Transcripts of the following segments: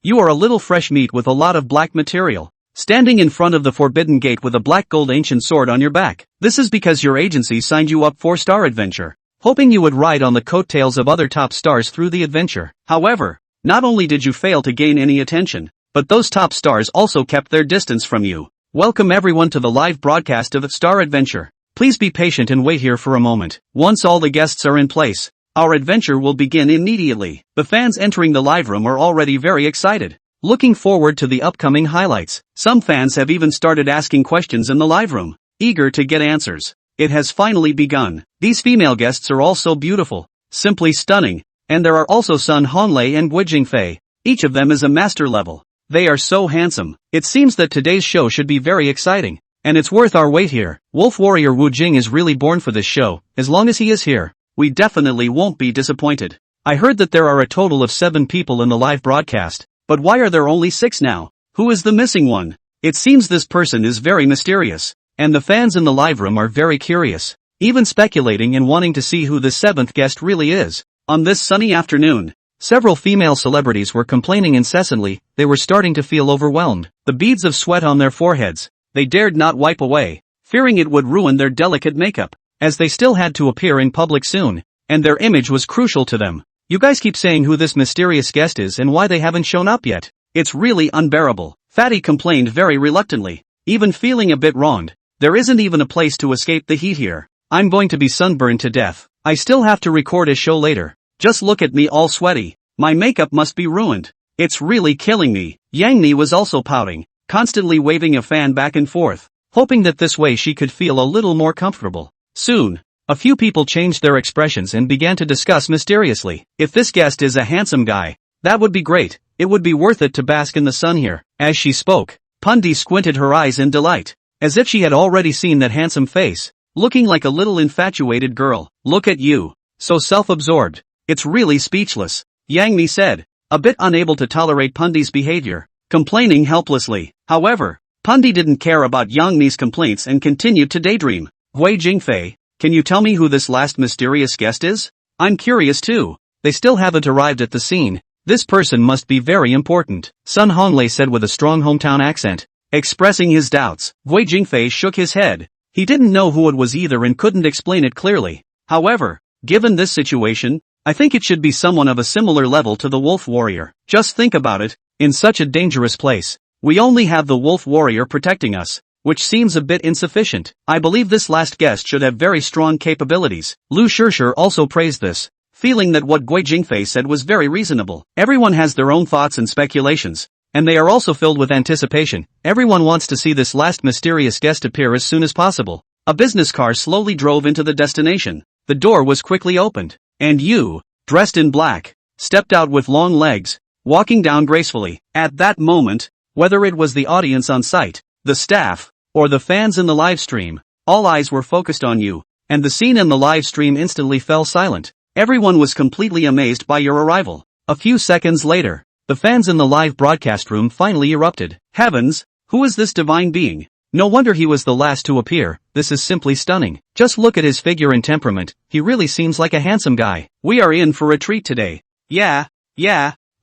You are a little fresh meat with a lot of black material, standing in front of the forbidden gate with a black gold ancient sword on your back. This is because your agency signed you up for Star Adventure, hoping you would ride on the coattails of other top stars through the adventure. However, not only did you fail to gain any attention, but those top stars also kept their distance from you. Welcome everyone to the live broadcast of Star Adventure. Please be patient and wait here for a moment. Once all the guests are in place, our adventure will begin immediately. The fans entering the live room are already very excited, looking forward to the upcoming highlights. Some fans have even started asking questions in the live room, eager to get answers. It has finally begun. These female guests are all so beautiful, simply stunning, and there are also Sun Honlei and Guo Jingfei. Each of them is a master level. They are so handsome. It seems that today's show should be very exciting, and it's worth our wait here. Wolf Warrior Wu Jing is really born for this show. As long as he is here, we definitely won't be disappointed. I heard that there are a total of 7 people in the live broadcast, but why are there only 6 now? Who is the missing one? It seems this person is very mysterious, and the fans in the live room are very curious, even speculating and wanting to see who the 7th guest really is. On this sunny afternoon, several female celebrities were complaining incessantly. They were starting to feel overwhelmed. The beads of sweat on their foreheads, they dared not wipe away, fearing it would ruin their delicate makeup, as they still had to appear in public soon, and their image was crucial to them. You guys keep saying who this mysterious guest is and why they haven't shown up yet. It's really unbearable. Fatty complained very reluctantly, even feeling a bit wronged. There isn't even a place to escape the heat here. I'm going to be sunburned to death. I still have to record a show later. Just look at me all sweaty. My makeup must be ruined. It's really killing me. Yang Mi was also pouting, constantly waving a fan back and forth, hoping that this way she could feel a little more comfortable. Soon, a few people changed their expressions and began to discuss mysteriously. If this guest is a handsome guy, that would be great. It would be worth it to bask in the sun here. As she spoke, Pundi squinted her eyes in delight, as if she had already seen that handsome face, looking like a little infatuated girl. Look at you, so self-absorbed. It's really speechless, Yang Mi said, a bit unable to tolerate Pundi's behavior, complaining helplessly. However, Pundi didn't care about Yang Mi's complaints and continued to daydream. Guo Jingfei, can you tell me who this last mysterious guest is? I'm curious too. They still haven't arrived at the scene. This person must be very important, Sun Honglei said with a strong hometown accent, expressing his doubts. Guo Jingfei shook his head. He didn't know who it was either and couldn't explain it clearly. However, given this situation, I think it should be someone of a similar level to the Wolf Warrior. Just think about it, in such a dangerous place, we only have the Wolf Warrior protecting us, which seems a bit insufficient. I believe this last guest should have very strong capabilities. Lu Shishir also praised this, feeling that what Guo Jingfei said was very reasonable. Everyone has their own thoughts and speculations, and they are also filled with anticipation. Everyone wants to see this last mysterious guest appear as soon as possible. A business car slowly drove into the destination. The door was quickly opened, and you, dressed in black, stepped out with long legs, walking down gracefully. At that moment, whether it was the audience on site, the staff, or the fans in the live stream, all eyes were focused on you, and the scene in the live stream instantly fell silent. Everyone was completely amazed by your arrival. A few seconds later, the fans in the live broadcast room finally erupted. Heavens, who is this divine being? No wonder he was the last to appear. This is simply stunning. Just look at his figure and temperament. He really seems like a handsome guy. We are in for a treat today. Yeah.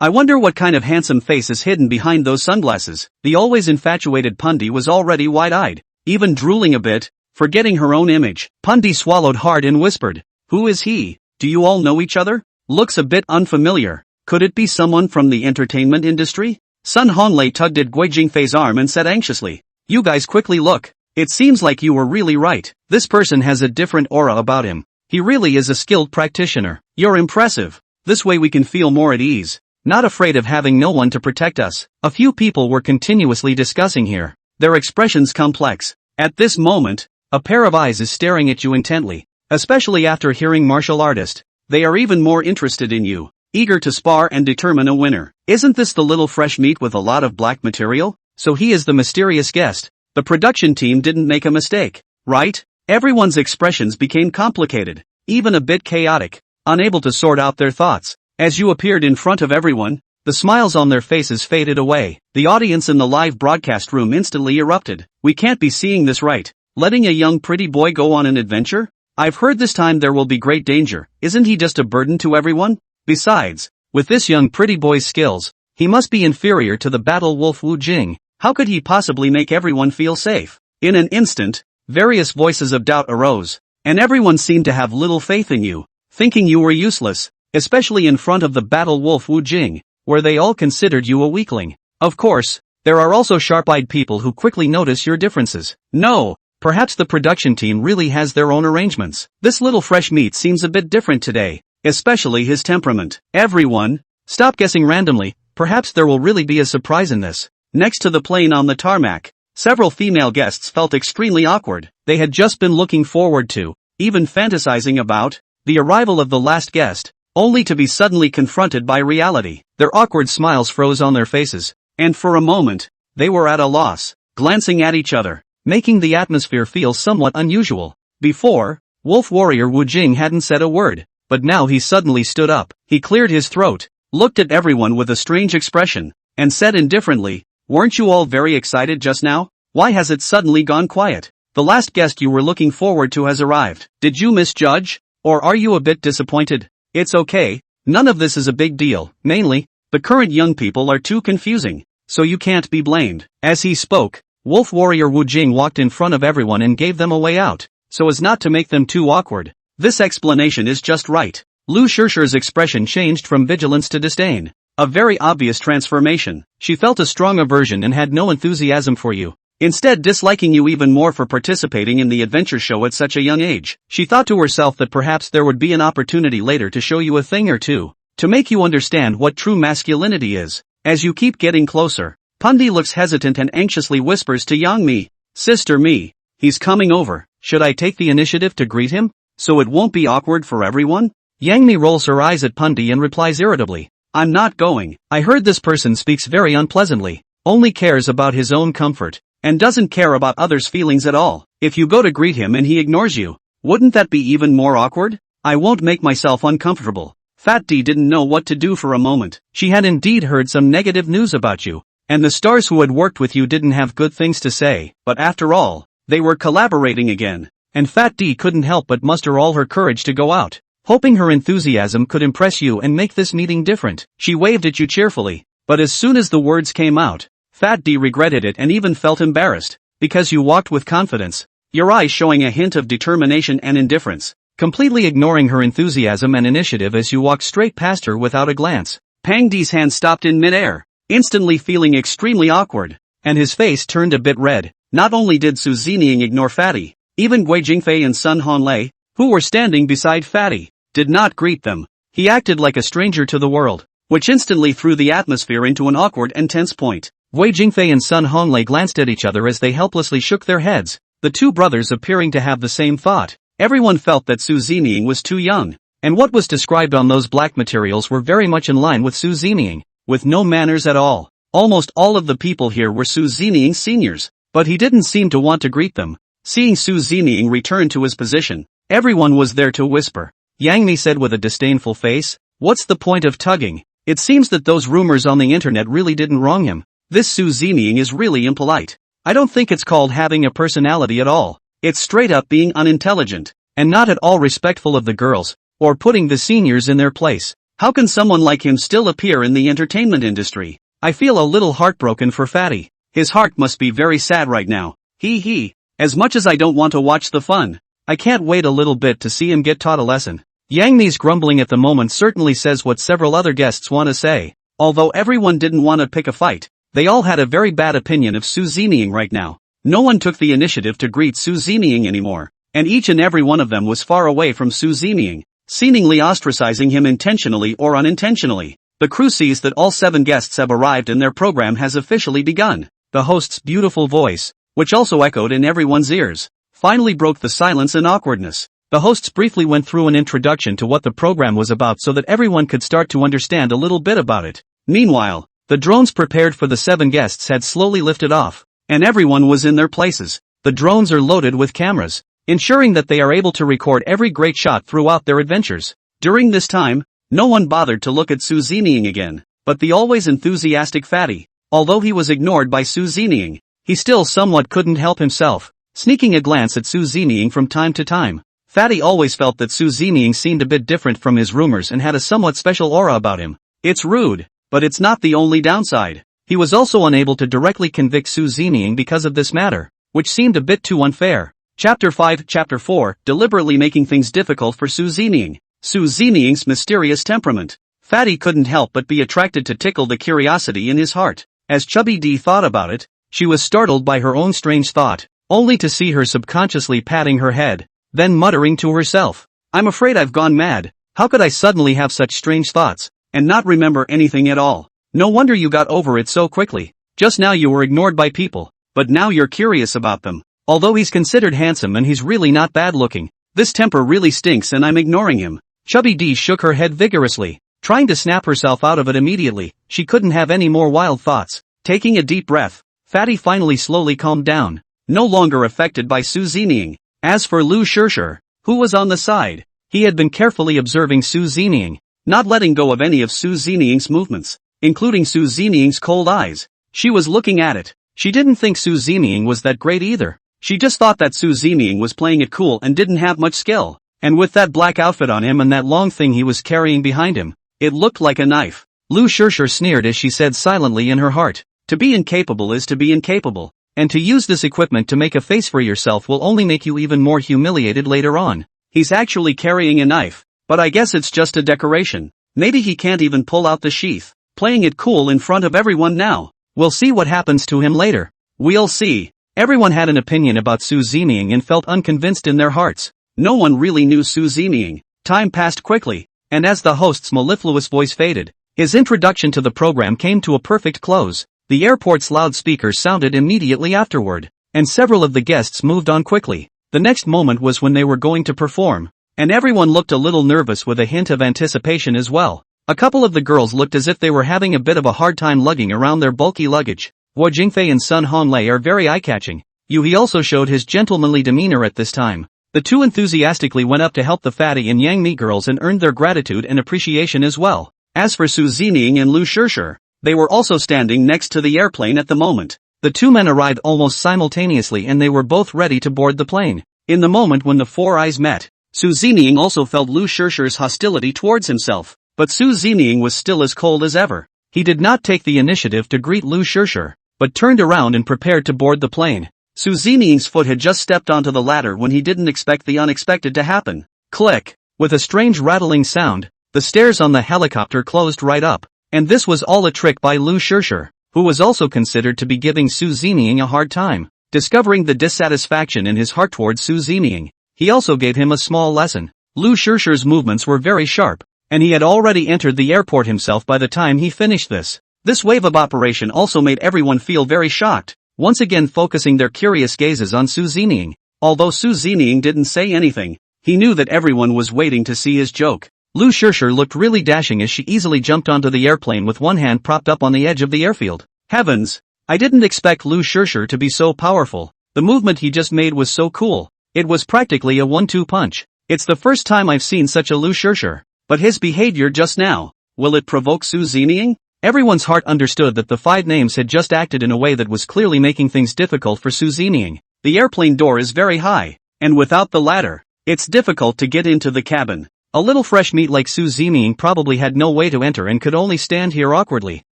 I wonder what kind of handsome face is hidden behind those sunglasses. The always infatuated Pundi was already wide-eyed, even drooling a bit, forgetting her own image. Pundi swallowed hard and whispered, "Who is he? Do you all know each other? Looks a bit unfamiliar. Could it be someone from the entertainment industry?" Sun Honlei tugged at Guo Jingfei's arm and said anxiously, "You guys quickly look. It seems like you were really right. This person has a different aura about him. He really is a skilled practitioner. You're impressive. This way we can feel more at ease, not afraid of having no one to protect us." A few people were continuously discussing here, their expressions complex. At this moment, a pair of eyes is staring at you intently, especially after hearing martial artist. They are even more interested in you, eager to spar and determine a winner. Isn't this the little fresh meat with a lot of black material? So he is the mysterious guest. The production team didn't make a mistake, right? Everyone's expressions became complicated, even a bit chaotic, unable to sort out their thoughts. As you appeared in front of everyone, the smiles on their faces faded away. The audience in the live broadcast room instantly erupted. We can't be seeing this right. Letting a young pretty boy go on an adventure? I've heard this time there will be great danger. Isn't he just a burden to everyone? Besides, with this young pretty boy's skills, He must be inferior to the battle wolf Wu Jing. How could he possibly make everyone feel safe? In an instant, various voices of doubt arose, and everyone seemed to have little faith in you, thinking you were useless, especially in front of the battle wolf Wu Jing, where they all considered you a weakling. Of course, there are also sharp-eyed people who quickly notice your differences. No, perhaps the production team really has their own arrangements. This little fresh meat seems a bit different today, especially his temperament. Everyone, stop guessing randomly, perhaps there will really be a surprise in this. Next to the plane on the tarmac, several female guests felt extremely awkward. They had just been looking forward to, even fantasizing about, the arrival of the last guest, only to be suddenly confronted by reality. Their awkward smiles froze on their faces, and for a moment, they were at a loss, glancing at each other, making the atmosphere feel somewhat unusual. Before, Wolf Warrior Wu Jing hadn't said a word, but now he suddenly stood up. He cleared his throat, looked at everyone with a strange expression, and said indifferently, "Weren't you all very excited just now? Why has it suddenly gone quiet? The last guest you were looking forward to has arrived. Did you misjudge? Or are you a bit disappointed? It's okay, none of this is a big deal. Mainly, the current young people are too confusing, so you can't be blamed." As he spoke, Wolf Warrior Wu Jing walked in front of everyone and gave them a way out, so as not to make them too awkward. This explanation is just right. Lu Shishir's expression changed from vigilance to disdain. A very obvious transformation. She felt a strong aversion and had no enthusiasm for you, instead disliking you even more for participating in the adventure show at such a young age. She thought to herself that perhaps there would be an opportunity later to show you a thing or two, to make you understand what true masculinity is. As you keep getting closer, Pundi looks hesitant and anxiously whispers to Yang Mi, "Sister Mi, he's coming over. Should I take the initiative to greet him, so it won't be awkward for everyone?" Yang Mi rolls her eyes at Pundi and replies irritably, "I'm not going. I heard this person speaks very unpleasantly, only cares about his own comfort, and doesn't care about others' feelings at all. If you go to greet him and he ignores you, wouldn't that be even more awkward? I won't make myself uncomfortable." Fat D didn't know what to do for a moment. She had indeed heard some negative news about you, and the stars who had worked with you didn't have good things to say, but after all, they were collaborating again, and Fat D couldn't help but muster all her courage to go out, hoping her enthusiasm could impress you and make this meeting different. She waved at you cheerfully, but as soon as the words came out, Fat D regretted it and even felt embarrassed, because you walked with confidence, your eyes showing a hint of determination and indifference, completely ignoring her enthusiasm and initiative as you walked straight past her without a glance. Pang Di's hand stopped in midair, instantly feeling extremely awkward, and his face turned a bit red. Not only did Su Zining ignore Fatty, even Guo Jingfei and Sun Honlei, who were standing beside Fatty, did not greet them. He acted like a stranger to the world, which instantly threw the atmosphere into an awkward and tense point. Guo Jingfei and Sun Honlei glanced at each other as they helplessly shook their heads, the two brothers appearing to have the same thought. Everyone felt that Su Zining was too young, and what was described on those black materials were very much in line with Su Zining, with no manners at all. Almost all of the people here were Su Zining's seniors, but he didn't seem to want to greet them. Seeing Su Zining return to his position, everyone was there to whisper. Yang Mi said with a disdainful face, "What's the point of tugging? It seems that those rumors on the internet really didn't wrong him. This Su Zining is really impolite. I don't think it's called having a personality at all. It's straight up being unintelligent, and not at all respectful of the girls, or putting the seniors in their place. How can someone like him still appear in the entertainment industry? I feel a little heartbroken for Fatty. His heart must be very sad right now. He. As much as I don't want to watch the fun, I can't wait a little bit to see him get taught a lesson." Yang Mi's grumbling at the moment certainly says what several other guests want to say. Although everyone didn't want to pick a fight, they all had a very bad opinion of Su Zining right now. No one took the initiative to greet Su Zining anymore, and each and every one of them was far away from Su Zining, seemingly ostracizing him intentionally or unintentionally. The crew sees that all 7 guests have arrived and their program has officially begun. The host's beautiful voice, which also echoed in everyone's ears, finally broke the silence and awkwardness. The hosts briefly went through an introduction to what the program was about so that everyone could start to understand a little bit about it. Meanwhile, the drones prepared for the 7 guests had slowly lifted off, and everyone was in their places. The drones are loaded with cameras, ensuring that they are able to record every great shot throughout their adventures. During this time, no one bothered to look at Su Zining again, but the always enthusiastic Fatty. Although he was ignored by Su Zining, he still somewhat couldn't help himself, sneaking a glance at Su Zining from time to time. Fatty always felt that Su Zining seemed a bit different from his rumors and had a somewhat special aura about him. "It's rude. but it's not the only downside. He was also unable to directly convict Su Zining because of this matter, which seemed a bit too unfair. Chapter 5 Chapter 4, deliberately making things difficult for Su Zining. Su Zining's mysterious temperament. Fatty couldn't help but be attracted to tickle the curiosity in his heart. As Chubby D thought about it, she was startled by her own strange thought, only to see her subconsciously patting her head, then muttering to herself, "I'm afraid I've gone mad. How could I suddenly have such strange thoughts, and not remember anything at all? No wonder you got over it so quickly. Just now you were ignored by people, but now you're curious about them. Although he's considered handsome and he's really not bad looking, this temper really stinks and I'm ignoring him." Chubby D shook her head vigorously, trying to snap herself out of it immediately. She couldn't have any more wild thoughts. Taking a deep breath, Fatty finally slowly calmed down, no longer affected by Su Zining. As for Lu Shirshir, who was on the side, he had been carefully observing Su Zining, not letting go of any of Su Zining's movements, including Su Zining's cold eyes. She was looking at it. She didn't think Su Zining was that great either. She just thought that Su Zining was playing it cool and didn't have much skill. And with that black outfit on him and that long thing he was carrying behind him, it looked like a knife. Lu Shirshir sneered as she said silently in her heart, "To be incapable is to be incapable, and to use this equipment to make a face for yourself will only make you even more humiliated later on. He's actually carrying a knife, but I guess it's just a decoration. Maybe he can't even pull out the sheath, playing it cool in front of everyone now. We'll see what happens to him later. We'll see." Everyone had an opinion about Su Zining and felt unconvinced in their hearts. No one really knew Su Zining. Time passed quickly, and as the host's mellifluous voice faded, his introduction to the program came to a perfect close. The airport's loudspeakers sounded immediately afterward, and several of the guests moved on quickly. The next moment was when they were going to perform, and everyone looked a little nervous with a hint of anticipation as well. A couple of the girls looked as if they were having a bit of a hard time lugging around their bulky luggage. Guo Jingfei and Sun Honglei are very eye-catching. He also showed his gentlemanly demeanor at this time. The two enthusiastically went up to help the Fatty and Yang Mi girls and earned their gratitude and appreciation as well. As for Su Zining and Lu Shirshir, they were also standing next to the airplane at the moment. The two men arrived almost simultaneously and they were both ready to board the plane. In the moment when the four eyes met, Su Zining also felt Lu Shirshir's hostility towards himself, but Su Zining was still as cold as ever. He did not take the initiative to greet Lu Shirshir, but turned around and prepared to board the plane. Su Zining's foot had just stepped onto the ladder when he didn't expect the unexpected to happen. Click! With a strange rattling sound, the stairs on the helicopter closed right up. And this was all a trick by Lu Shirshir, who was also considered to be giving Su Zining a hard time. Discovering the dissatisfaction in his heart towards Su Zining, he also gave him a small lesson. Lu Shirshir's movements were very sharp, and he had already entered the airport himself by the time he finished this. This wave of operation also made everyone feel very shocked, once again focusing their curious gazes on Su Zining. Although Su Zining didn't say anything, he knew that everyone was waiting to see his joke. Lu Shirshir looked really dashing as she easily jumped onto the airplane with one hand propped up on the edge of the airfield. Heavens! I didn't expect Lu Shirshir to be so powerful. The movement he just made was so cool. It was practically a 1-2 punch. It's the first time I've seen such a Lu Shirshir. But his behavior just now, will it provoke Su Zining? Everyone's heart understood that the five names had just acted in a way that was clearly making things difficult for Su Zining. The airplane door is very high, and without the ladder, it's difficult to get into the cabin. A little fresh meat like Su Zining probably had no way to enter and could only stand here awkwardly.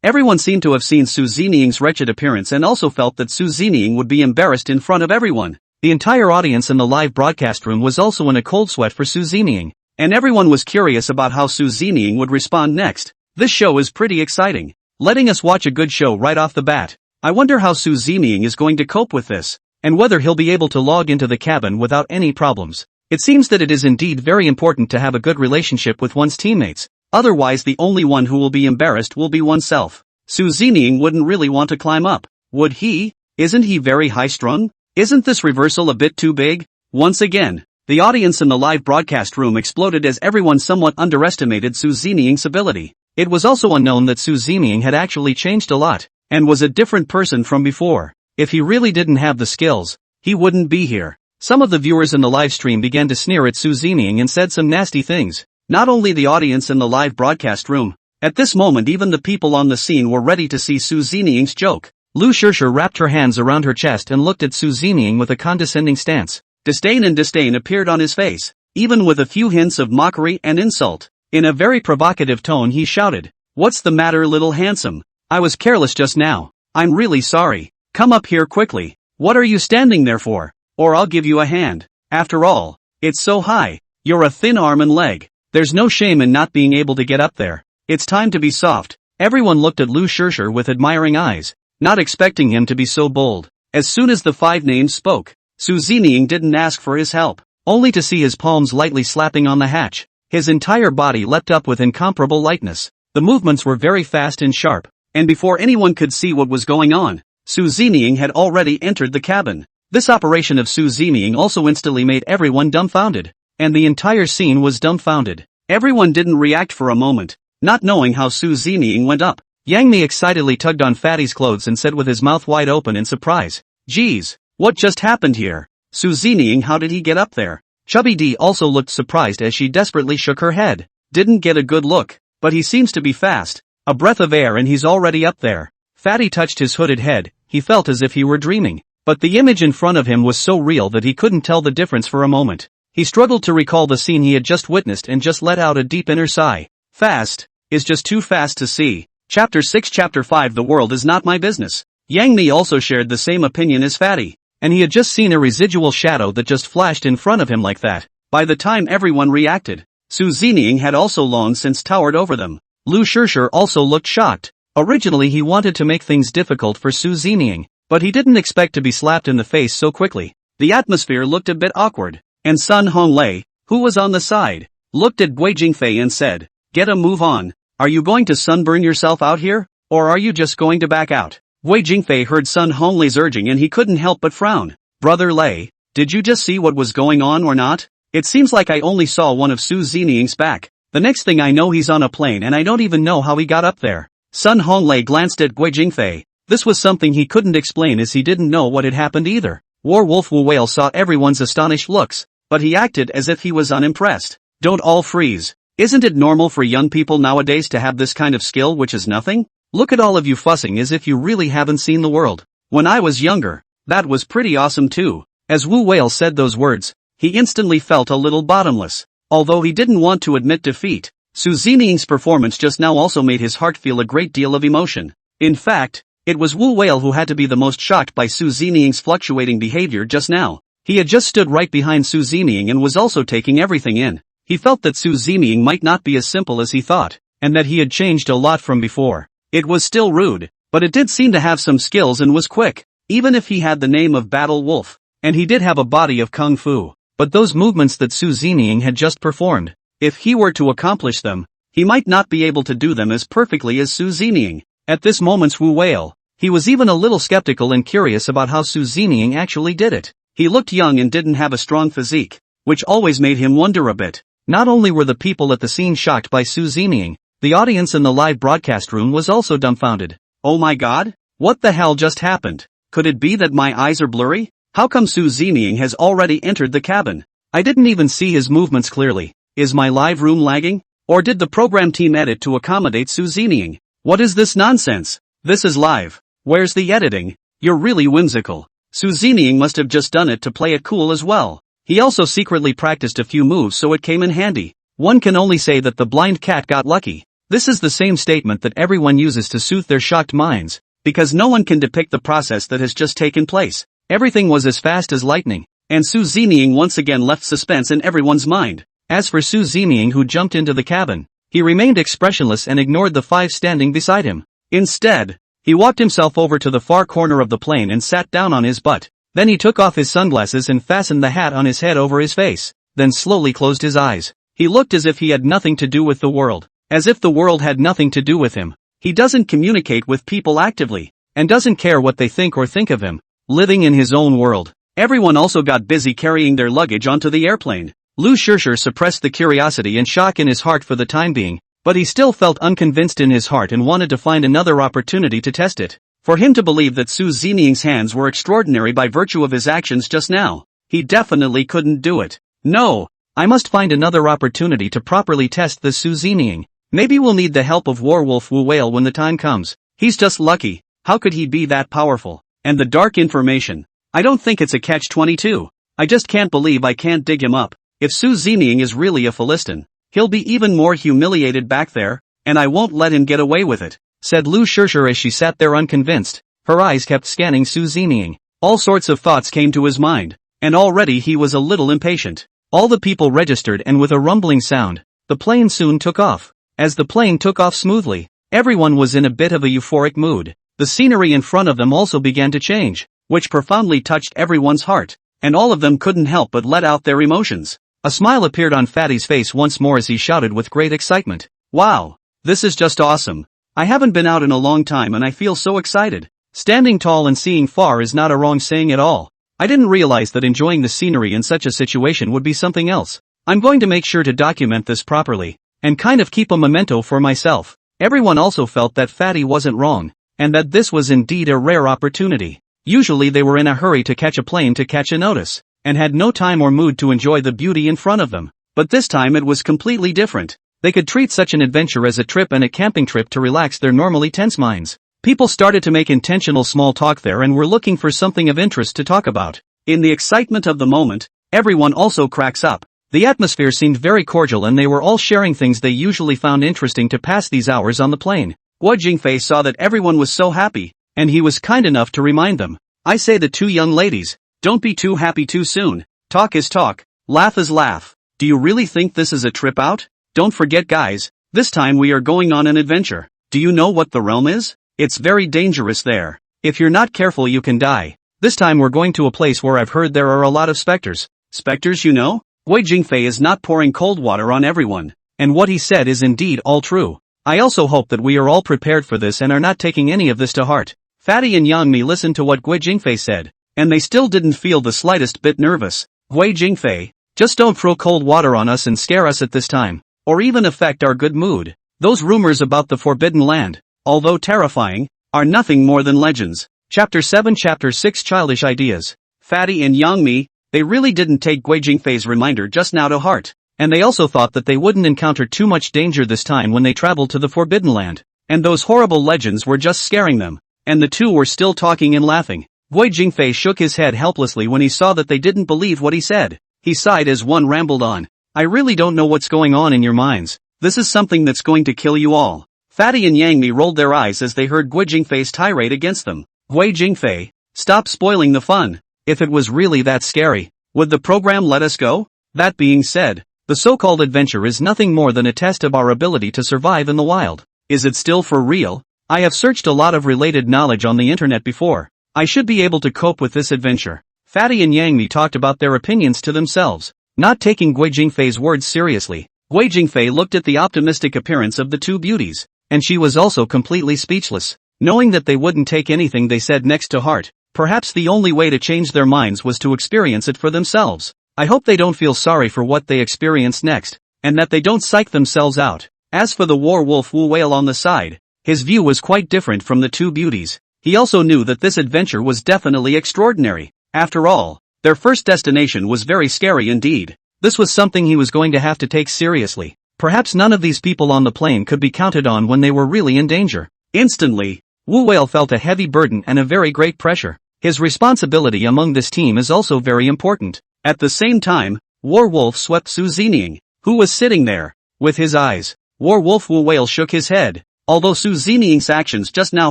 Everyone seemed to have seen Su Zining's wretched appearance and also felt that Su Zining would be embarrassed in front of everyone. The entire audience in the live broadcast room was also in a cold sweat for Su Zining, and everyone was curious about how Su Zining would respond next. This show is pretty exciting, letting us watch a good show right off the bat. I wonder how Su Zining is going to cope with this, and whether he'll be able to log into the cabin without any problems. It seems that it is indeed very important to have a good relationship with one's teammates, otherwise the only one who will be embarrassed will be oneself. Su Zining wouldn't really want to climb up, would he? Isn't he very high-strung? Isn't this reversal a bit too big? Once again, the audience in the live broadcast room exploded as everyone somewhat underestimated Su Zining's ability. It was also unknown that Su Zining had actually changed a lot, and was a different person from before. If he really didn't have the skills, he wouldn't be here. Some of the viewers in the live stream began to sneer at Su Zining and said some nasty things. Not only the audience in the live broadcast room, at this moment even the people on the scene were ready to see Su Zining's joke. Lu Shirshir wrapped her hands around her chest and looked at Su Zining with a condescending stance. Disdain appeared on his face, even with a few hints of mockery and insult. In a very provocative tone he shouted, What's the matter, little handsome? I was careless just now. I'm really sorry. Come up here quickly. What are you standing there for? Or I'll give you a hand. After all, it's so high. You're a thin arm and leg. There's no shame in not being able to get up there. It's time to be soft. Everyone looked at Lu Shirshir with admiring eyes, not expecting him to be so bold. As soon as the 5 names spoke, Su Zining didn't ask for his help, only to see his palms lightly slapping on the hatch. His entire body leapt up with incomparable lightness. The movements were very fast and sharp, and before anyone could see what was going on, Su Zining had already entered the cabin. This operation of Su Zining also instantly made everyone dumbfounded, and the entire scene was dumbfounded. Everyone didn't react for a moment, not knowing how Su Zining went up. Yang Mi excitedly tugged on Fatty's clothes and said with his mouth wide open in surprise, "Geez, what just happened here? Su Zining, how did he get up there?" Chubby D also looked surprised as she desperately shook her head. Didn't get a good look, but he seems to be fast. A breath of air and he's already up there. Fatty touched his hooded head. He felt as if he were dreaming, but the image in front of him was so real that he couldn't tell the difference for a moment. He struggled to recall the scene he had just witnessed and just let out a deep inner sigh. Fast is just too fast to see. Chapter 6 Chapter 5 The world is not my business. Yang Mi also shared the same opinion as Fatty, and he had just seen a residual shadow that just flashed in front of him like that. By the time everyone reacted, Su Zining had also long since towered over them. Lu Shirshir also looked shocked. Originally he wanted to make things difficult for Su Zining, but he didn't expect to be slapped in the face so quickly. The atmosphere looked a bit awkward, and Sun Honglei, who was on the side, looked at Guo Jingfei and said, "Get a move on. Are you going to sunburn yourself out here, or are you just going to back out?" Guo Jingfei heard Sun Honglei's urging and he couldn't help but frown. "Brother Lei, did you just see what was going on or not? It seems like I only saw one of Su Zining's back. The next thing I know he's on a plane and I don't even know how he got up there." Sun Honglei glanced at Guo Jingfei. This was something he couldn't explain as he didn't know what had happened either. Werewolf Wu Whale saw everyone's astonished looks, but he acted as if he was unimpressed. "Don't all freeze. Isn't it normal for young people nowadays to have this kind of skill which is nothing? Look at all of you fussing as if you really haven't seen the world. When I was younger, that was pretty awesome too." As Wu Whale said those words, he instantly felt a little bottomless. Although he didn't want to admit defeat, Su Zining's performance just now also made his heart feel a great deal of emotion. In fact, it was Wu Whale who had to be the most shocked by Su Zining's fluctuating behavior just now. He had just stood right behind Su Zining and was also taking everything in. He felt that Su Zining might not be as simple as he thought, and that he had changed a lot from before. It was still rude, but it did seem to have some skills and was quick, even if he had the name of Battle Wolf, and he did have a body of Kung Fu. But those movements that Su Zining had just performed, if he were to accomplish them, he might not be able to do them as perfectly as Su Zining. At this moment's Wu Whale, he was even a little skeptical and curious about how Su Zining actually did it. He looked young and didn't have a strong physique, which always made him wonder a bit. Not only were the people at the scene shocked by Su Zining, the audience in the live broadcast room was also dumbfounded. "Oh my god? What the hell just happened? Could it be that my eyes are blurry? How come Su Zining has already entered the cabin? I didn't even see his movements clearly. Is my live room lagging? Or did the program team edit to accommodate Su Zining? What is this nonsense? This is live. Where's the editing? You're really whimsical." Su Zining must have just done it to play it cool as well. He also secretly practiced a few moves so it came in handy. One can only say that the blind cat got lucky. This is the same statement that everyone uses to soothe their shocked minds, because no one can depict the process that has just taken place. Everything was as fast as lightning, and Su Zining once again left suspense in everyone's mind. As for Su Zining, who jumped into the cabin, he remained expressionless and ignored the 5 standing beside him. Instead, he walked himself over to the far corner of the plane and sat down on his butt. Then he took off his sunglasses and fastened the hat on his head over his face, then slowly closed his eyes. He looked as if he had nothing to do with the world, as if the world had nothing to do with him. He doesn't communicate with people actively, and doesn't care what they think or think of him, living in his own world. Everyone also got busy carrying their luggage onto the airplane. Lu Shirshir suppressed the curiosity and shock in his heart for the time being, but he still felt unconvinced in his heart and wanted to find another opportunity to test it. For him to believe that Su Zining's hands were extraordinary by virtue of his actions just now, he definitely couldn't do it. No, I must find another opportunity to properly test this Su Zining. Maybe we'll need the help of Werewolf Wu Whale when the time comes. He's just lucky. How could he be that powerful? And the dark information. I don't think it's a catch-22. I just can't believe I can't dig him up. If Su Zining is really a Philistine, he'll be even more humiliated back there. and I won't let him get away with it, said Lu Shishir as she sat there unconvinced. Her eyes kept scanning Su Zining. All sorts of thoughts came to his mind, and already he was a little impatient. All the people registered and with a rumbling sound, the plane soon took off. As the plane took off smoothly, everyone was in a bit of a euphoric mood. The scenery in front of them also began to change, which profoundly touched everyone's heart, and all of them couldn't help but let out their emotions. A smile appeared on Fatty's face once more as he shouted with great excitement. Wow! This is just awesome. I haven't been out in a long time and I feel so excited. Standing tall and seeing far is not a wrong saying at all. I didn't realize that enjoying the scenery in such a situation would be something else. I'm going to make sure to document this properly, and kind of keep a memento for myself. Everyone also felt that Fatty wasn't wrong, and that this was indeed a rare opportunity. Usually they were in a hurry to catch a plane to catch a notice, and had no time or mood to enjoy the beauty in front of them. But this time it was completely different. They could treat such an adventure as a trip and a camping trip to relax their normally tense minds. People started to make intentional small talk there and were looking for something of interest to talk about. In the excitement of the moment, everyone also cracks up. The atmosphere seemed very cordial and they were all sharing things they usually found interesting to pass these hours on the plane. Guo Jingfei saw that everyone was so happy, and he was kind enough to remind them. I say the two young ladies, don't be too happy too soon. Talk is talk, laugh is laugh. Do you really think this is a trip out? Don't forget guys, this time we are going on an adventure. Do you know what the realm is? It's very dangerous there. If you're not careful you can die. This time we're going to a place where I've heard there are a lot of specters. Specters, you know? Guo Jingfei is not pouring cold water on everyone. And what he said is indeed all true. I also hope that we are all prepared for this and are not taking any of this to heart. Fatty and Yangmi listened to what Guo Jingfei said, and they still didn't feel the slightest bit nervous. Guo Jingfei, just don't throw cold water on us and scare us at this time, or even affect our good mood. Those rumors about the Forbidden Land, although terrifying, are nothing more than legends. Chapter 7 Chapter 6 Childish Ideas. Fatty and Yangmi, they really didn't take Guo Jingfei's reminder just now to heart, and they also thought that they wouldn't encounter too much danger this time when they traveled to the Forbidden Land, and those horrible legends were just scaring them, and the two were still talking and laughing. Guo Jingfei shook his head helplessly when he saw that they didn't believe what he said. He sighed as one rambled on. I really don't know what's going on in your minds. This is something that's going to kill you all. Fatty and Yangmi rolled their eyes as they heard Guo Jingfei's tirade against them. Guo Jingfei, stop spoiling the fun. If it was really that scary, would the program let us go? That being said, the so-called adventure is nothing more than a test of our ability to survive in the wild. Is it still for real? I have searched a lot of related knowledge on the internet before. I should be able to cope with this adventure. Fatty and Yangmi talked about their opinions to themselves, not taking Guo Jingfei's words seriously. Guo Jingfei looked at the optimistic appearance of the two beauties, and she was also completely speechless, knowing that they wouldn't take anything they said next to heart. Perhaps the only way to change their minds was to experience it for themselves. I hope they don't feel sorry for what they experience next, and that they don't psych themselves out. As for the werewolf Wu Whale on the side, his view was quite different from the two beauties. He also knew that this adventure was definitely extraordinary. After all, their first destination was very scary indeed. This was something he was going to have to take seriously. Perhaps none of these people on the plane could be counted on when they were really in danger. Instantly, Wu Whale felt a heavy burden and a very great pressure. His responsibility among this team is also very important. At the same time, Werewolf swept Su Zining, who was sitting there, with his eyes. Werewolf Wu Whale shook his head, although Su Zining's actions just now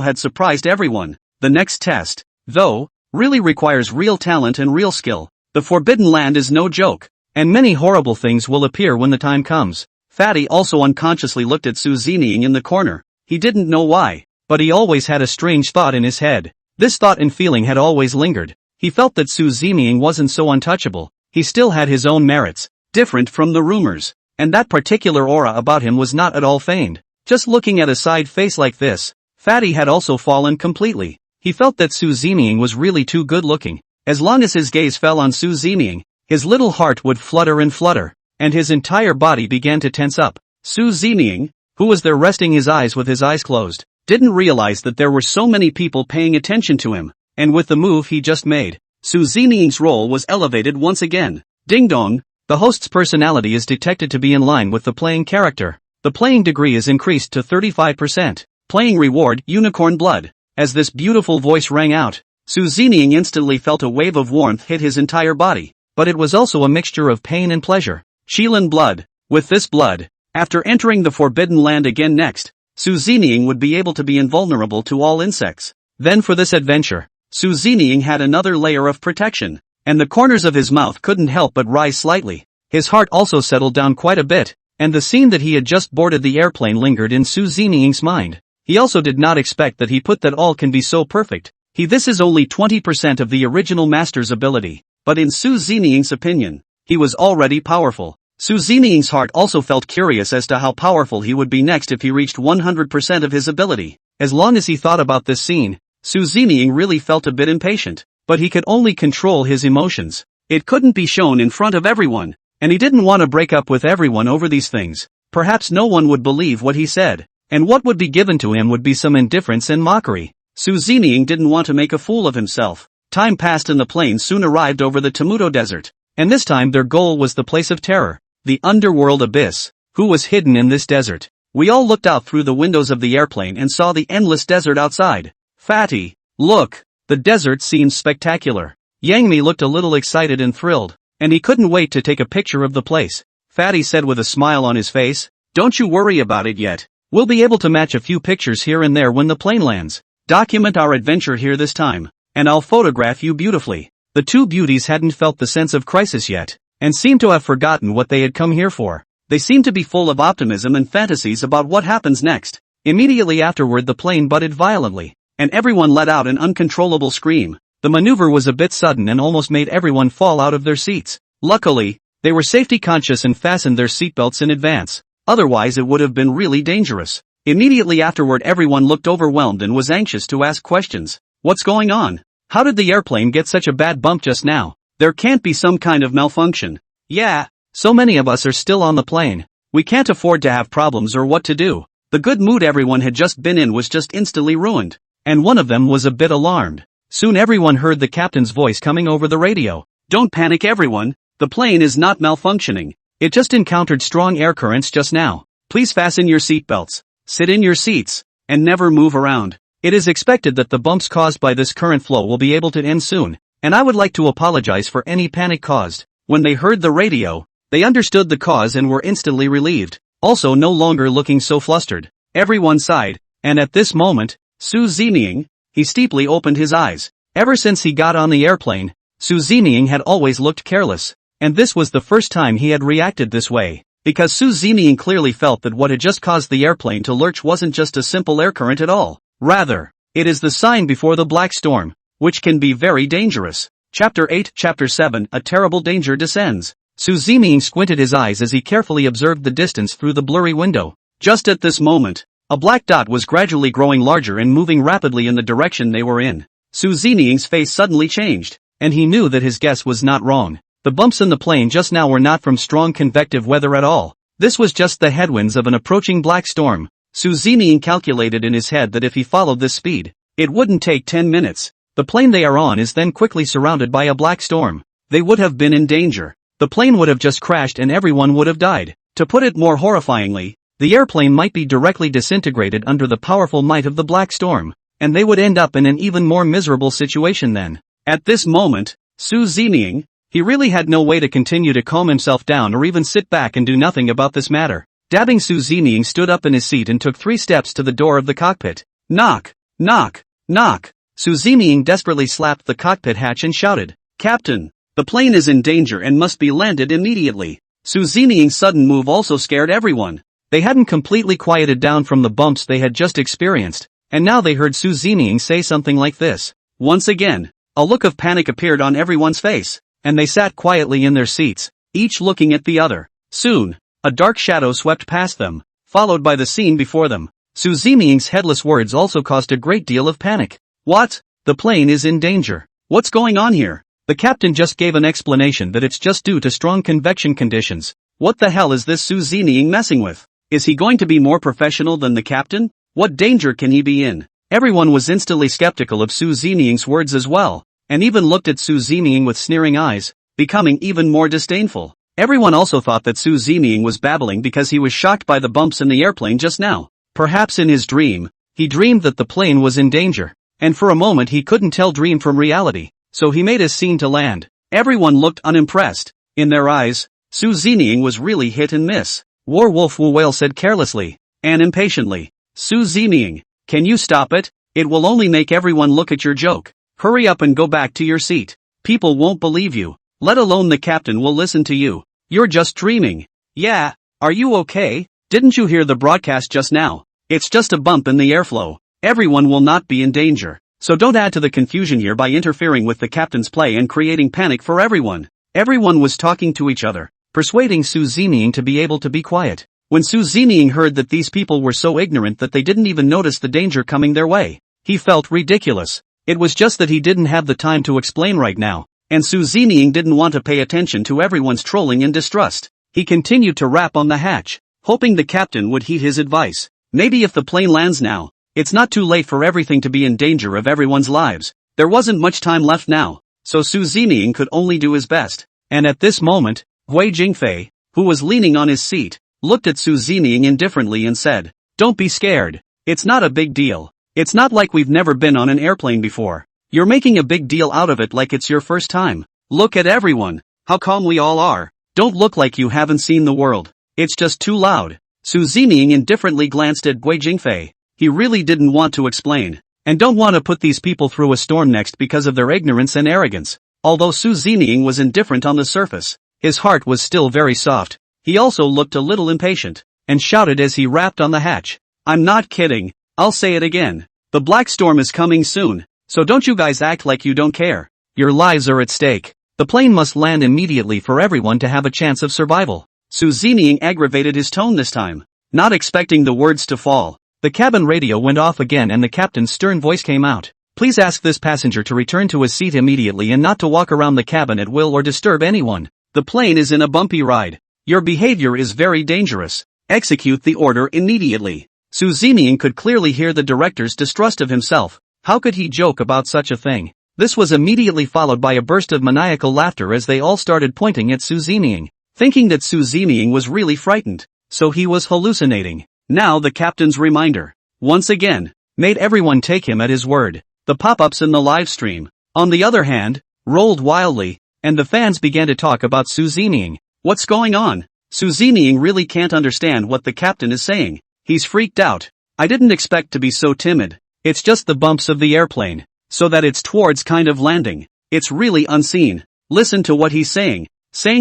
had surprised everyone. The next test, though, really requires real talent and real skill. The Forbidden Land is no joke, and many horrible things will appear when the time comes. Fatty also unconsciously looked at Su Zining in the corner. He didn't know why, but he always had a strange thought in his head. This thought and feeling had always lingered. He felt that Su Zining wasn't so untouchable. He still had his own merits, different from the rumors, and that particular aura about him was not at all feigned. Just looking at a side face like this, Fatty had also fallen completely. He felt that Su Zining was really too good looking. As long as his gaze fell on Su Zining, his little heart would flutter and flutter, and his entire body began to tense up. Su Zining, who was there resting his eyes with his eyes closed, didn't realize that there were so many people paying attention to him, and with the move he just made, Su Zining's role was elevated once again. Ding dong, the host's personality is detected to be in line with the playing character. The playing degree is increased to 35%. Playing reward, Unicorn Blood. As this beautiful voice rang out, Su Zining instantly felt a wave of warmth hit his entire body, but it was also a mixture of pain and pleasure. Shilin Blood. With this blood, After entering the Forbidden Land again next, Su Zining would be able to be invulnerable to all insects. Then for this adventure, Su Zining had another layer of protection, and the corners of his mouth couldn't help but rise slightly. His heart also settled down quite a bit, and the scene that he had just boarded the airplane lingered in Su Zining's mind. He also did not expect that he put that all can be so perfect. This is only 20% of the original master's ability, but in Su Zining's opinion, he was already powerful. Su Zining's heart also felt curious as to how powerful he would be next if he reached 100% of his ability. As long as he thought about this scene, Su Zining really felt a bit impatient, but he could only control his emotions. It couldn't be shown in front of everyone, and he didn't want to break up with everyone over these things. Perhaps no one would believe what he said, and what would be given to him would be some indifference and mockery. Su Zining didn't want to make a fool of himself. Time passed and the plane soon arrived over the Temudo Desert, and this time their goal was the place of terror, the underworld abyss. Who was hidden in this desert? We all looked out through the windows of the airplane and saw the endless desert outside. Fatty, look, the desert seems spectacular. Yang Mi looked a little excited and thrilled, and he couldn't wait to take a picture of the place. Fatty said with a smile on his face, "Don't you worry about it yet. We'll be able to match a few pictures here and there when the plane lands. Document our adventure here this time, and I'll photograph you beautifully." The two beauties hadn't felt the sense of crisis yet, and seemed to have forgotten what they had come here for. They seemed to be full of optimism and fantasies about what happens next. Immediately afterward the plane butted violently, and everyone let out an uncontrollable scream. The maneuver was a bit sudden and almost made everyone fall out of their seats. Luckily, they were safety conscious and fastened their seatbelts in advance. Otherwise it would have been really dangerous. Immediately afterward everyone looked overwhelmed and was anxious to ask questions. What's going on? How did the airplane get such a bad bump just now? There can't be some kind of malfunction. Yeah, so many of us are still on the plane. We can't afford to have problems or what to do. The good mood everyone had just been in was just instantly ruined. And one of them was a bit alarmed. Soon everyone heard the captain's voice coming over the radio. "Don't panic everyone, the plane is not malfunctioning. It just encountered strong air currents just now. Please fasten your seatbelts, sit in your seats, and never move around. It is expected that the bumps caused by this current flow will be able to end soon, and I would like to apologize for any panic caused." When they heard the radio, they understood the cause and were instantly relieved, also no longer looking so flustered. Everyone sighed, and at this moment, Su Zining, he steeply opened his eyes. Ever since he got on the airplane, Su Zining had always looked careless, and this was the first time he had reacted this way, because Su Zining clearly felt that what had just caused the airplane to lurch wasn't just a simple air current at all. Rather, it is the sign before the black storm, which can be very dangerous. Chapter 8 Chapter 7 A Terrible Danger Descends. Su Zining squinted his eyes as he carefully observed the distance through the blurry window. Just at this moment, a black dot was gradually growing larger and moving rapidly in the direction they were in. Su Zining's face suddenly changed, and he knew that his guess was not wrong. The bumps in the plane just now were not from strong convective weather at all. This was just the headwinds of an approaching black storm. Su Zining calculated in his head that if he followed this speed, it wouldn't take 10 minutes. The plane they are on is then quickly surrounded by a black storm. They would have been in danger. The plane would have just crashed and everyone would have died. To put it more horrifyingly, the airplane might be directly disintegrated under the powerful might of the black storm, and they would end up in an even more miserable situation then. At this moment, Su Zining, he really had no way to continue to calm himself down or even sit back and do nothing about this matter. Dabbing, Su Zining stood up in his seat and took 3 steps to the door of the cockpit. Knock, knock, knock. Su Zining desperately slapped the cockpit hatch and shouted, "Captain, the plane is in danger and must be landed immediately." Su Zining's sudden move also scared everyone. They hadn't completely quieted down from the bumps they had just experienced, and now they heard Su Zining say something like this. Once again, a look of panic appeared on everyone's face, and they sat quietly in their seats, each looking at the other. Soon, a dark shadow swept past them, followed by the scene before them. Su Zining's headless words also caused a great deal of panic. What? The plane is in danger. What's going on here? The captain just gave an explanation that it's just due to strong convection conditions. What the hell is this Su Zining messing with? Is he going to be more professional than the captain? What danger can he be in? Everyone was instantly skeptical of Su Zining's words as well, and even looked at Su Zining with sneering eyes, becoming even more disdainful. Everyone also thought that Su Zining was babbling because he was shocked by the bumps in the airplane just now. Perhaps in his dream, he dreamed that the plane was in danger, and for a moment he couldn't tell dream from reality, so he made a scene to land. Everyone looked unimpressed. In their eyes, Su Zining was really hit and miss. Werewolf Wu Whale said carelessly and impatiently. Su Zeming, can you stop it? It will only make everyone look at your joke. Hurry up and go back to your seat. People won't believe you. Let alone the captain will listen to you. You're just dreaming. Yeah, are you okay? Didn't you hear the broadcast just now? It's just a bump in the airflow. Everyone will not be in danger. So don't add to the confusion here by interfering with the captain's play and creating panic for everyone. Everyone was talking to each other, persuading Su Zeming to be able to be quiet. When Su Zeming heard that these people were so ignorant that they didn't even notice the danger coming their way, he felt ridiculous. It was just that he didn't have the time to explain right now, and Su Zeming didn't want to pay attention to everyone's trolling and distrust. He continued to rap on the hatch, hoping the captain would heed his advice. Maybe if the plane lands now, it's not too late for everything to be in danger of everyone's lives. There wasn't much time left now, so Su Zeming could only do his best. And at this moment, Guo Jingfei, who was leaning on his seat, looked at Su Zeming indifferently and said, "Don't be scared. It's not a big deal. It's not like we've never been on an airplane before. You're making a big deal out of it like it's your first time. Look at everyone. How calm we all are. Don't look like you haven't seen the world. It's just too loud." Su Zeming indifferently glanced at Guo Jingfei. He really didn't want to explain, and don't want to put these people through a storm next because of their ignorance and arrogance. Although Su Zeming was indifferent on the surface, his heart was still very soft. He also looked a little impatient, and shouted as he rapped on the hatch. "I'm not kidding. I'll say it again. The black storm is coming soon, so don't you guys act like you don't care. Your lives are at stake. The plane must land immediately for everyone to have a chance of survival." Su Zeming aggravated his tone this time, not expecting the words to fall. The cabin radio went off again and the captain's stern voice came out. "Please ask this passenger to return to his seat immediately and not to walk around the cabin at will or disturb anyone. The plane is in a bumpy ride. Your behavior is very dangerous. Execute the order immediately." Su Zeming could clearly hear the director's distrust of himself. How could he joke about such a thing? This was immediately followed by a burst of maniacal laughter as they all started pointing at Su Zeming, thinking that Su Zeming was really frightened, so he was hallucinating. Now the captain's reminder, once again, made everyone take him at his word. The pop-ups in the live stream, on the other hand, rolled wildly, and the fans began to talk about Su Zeming. What's going on? Su Zeming really can't understand what the captain is saying. He's freaked out. I didn't expect to be so timid. It's just the bumps of the airplane, so that it's towards kind of landing. It's really unseen. Listen to what he's saying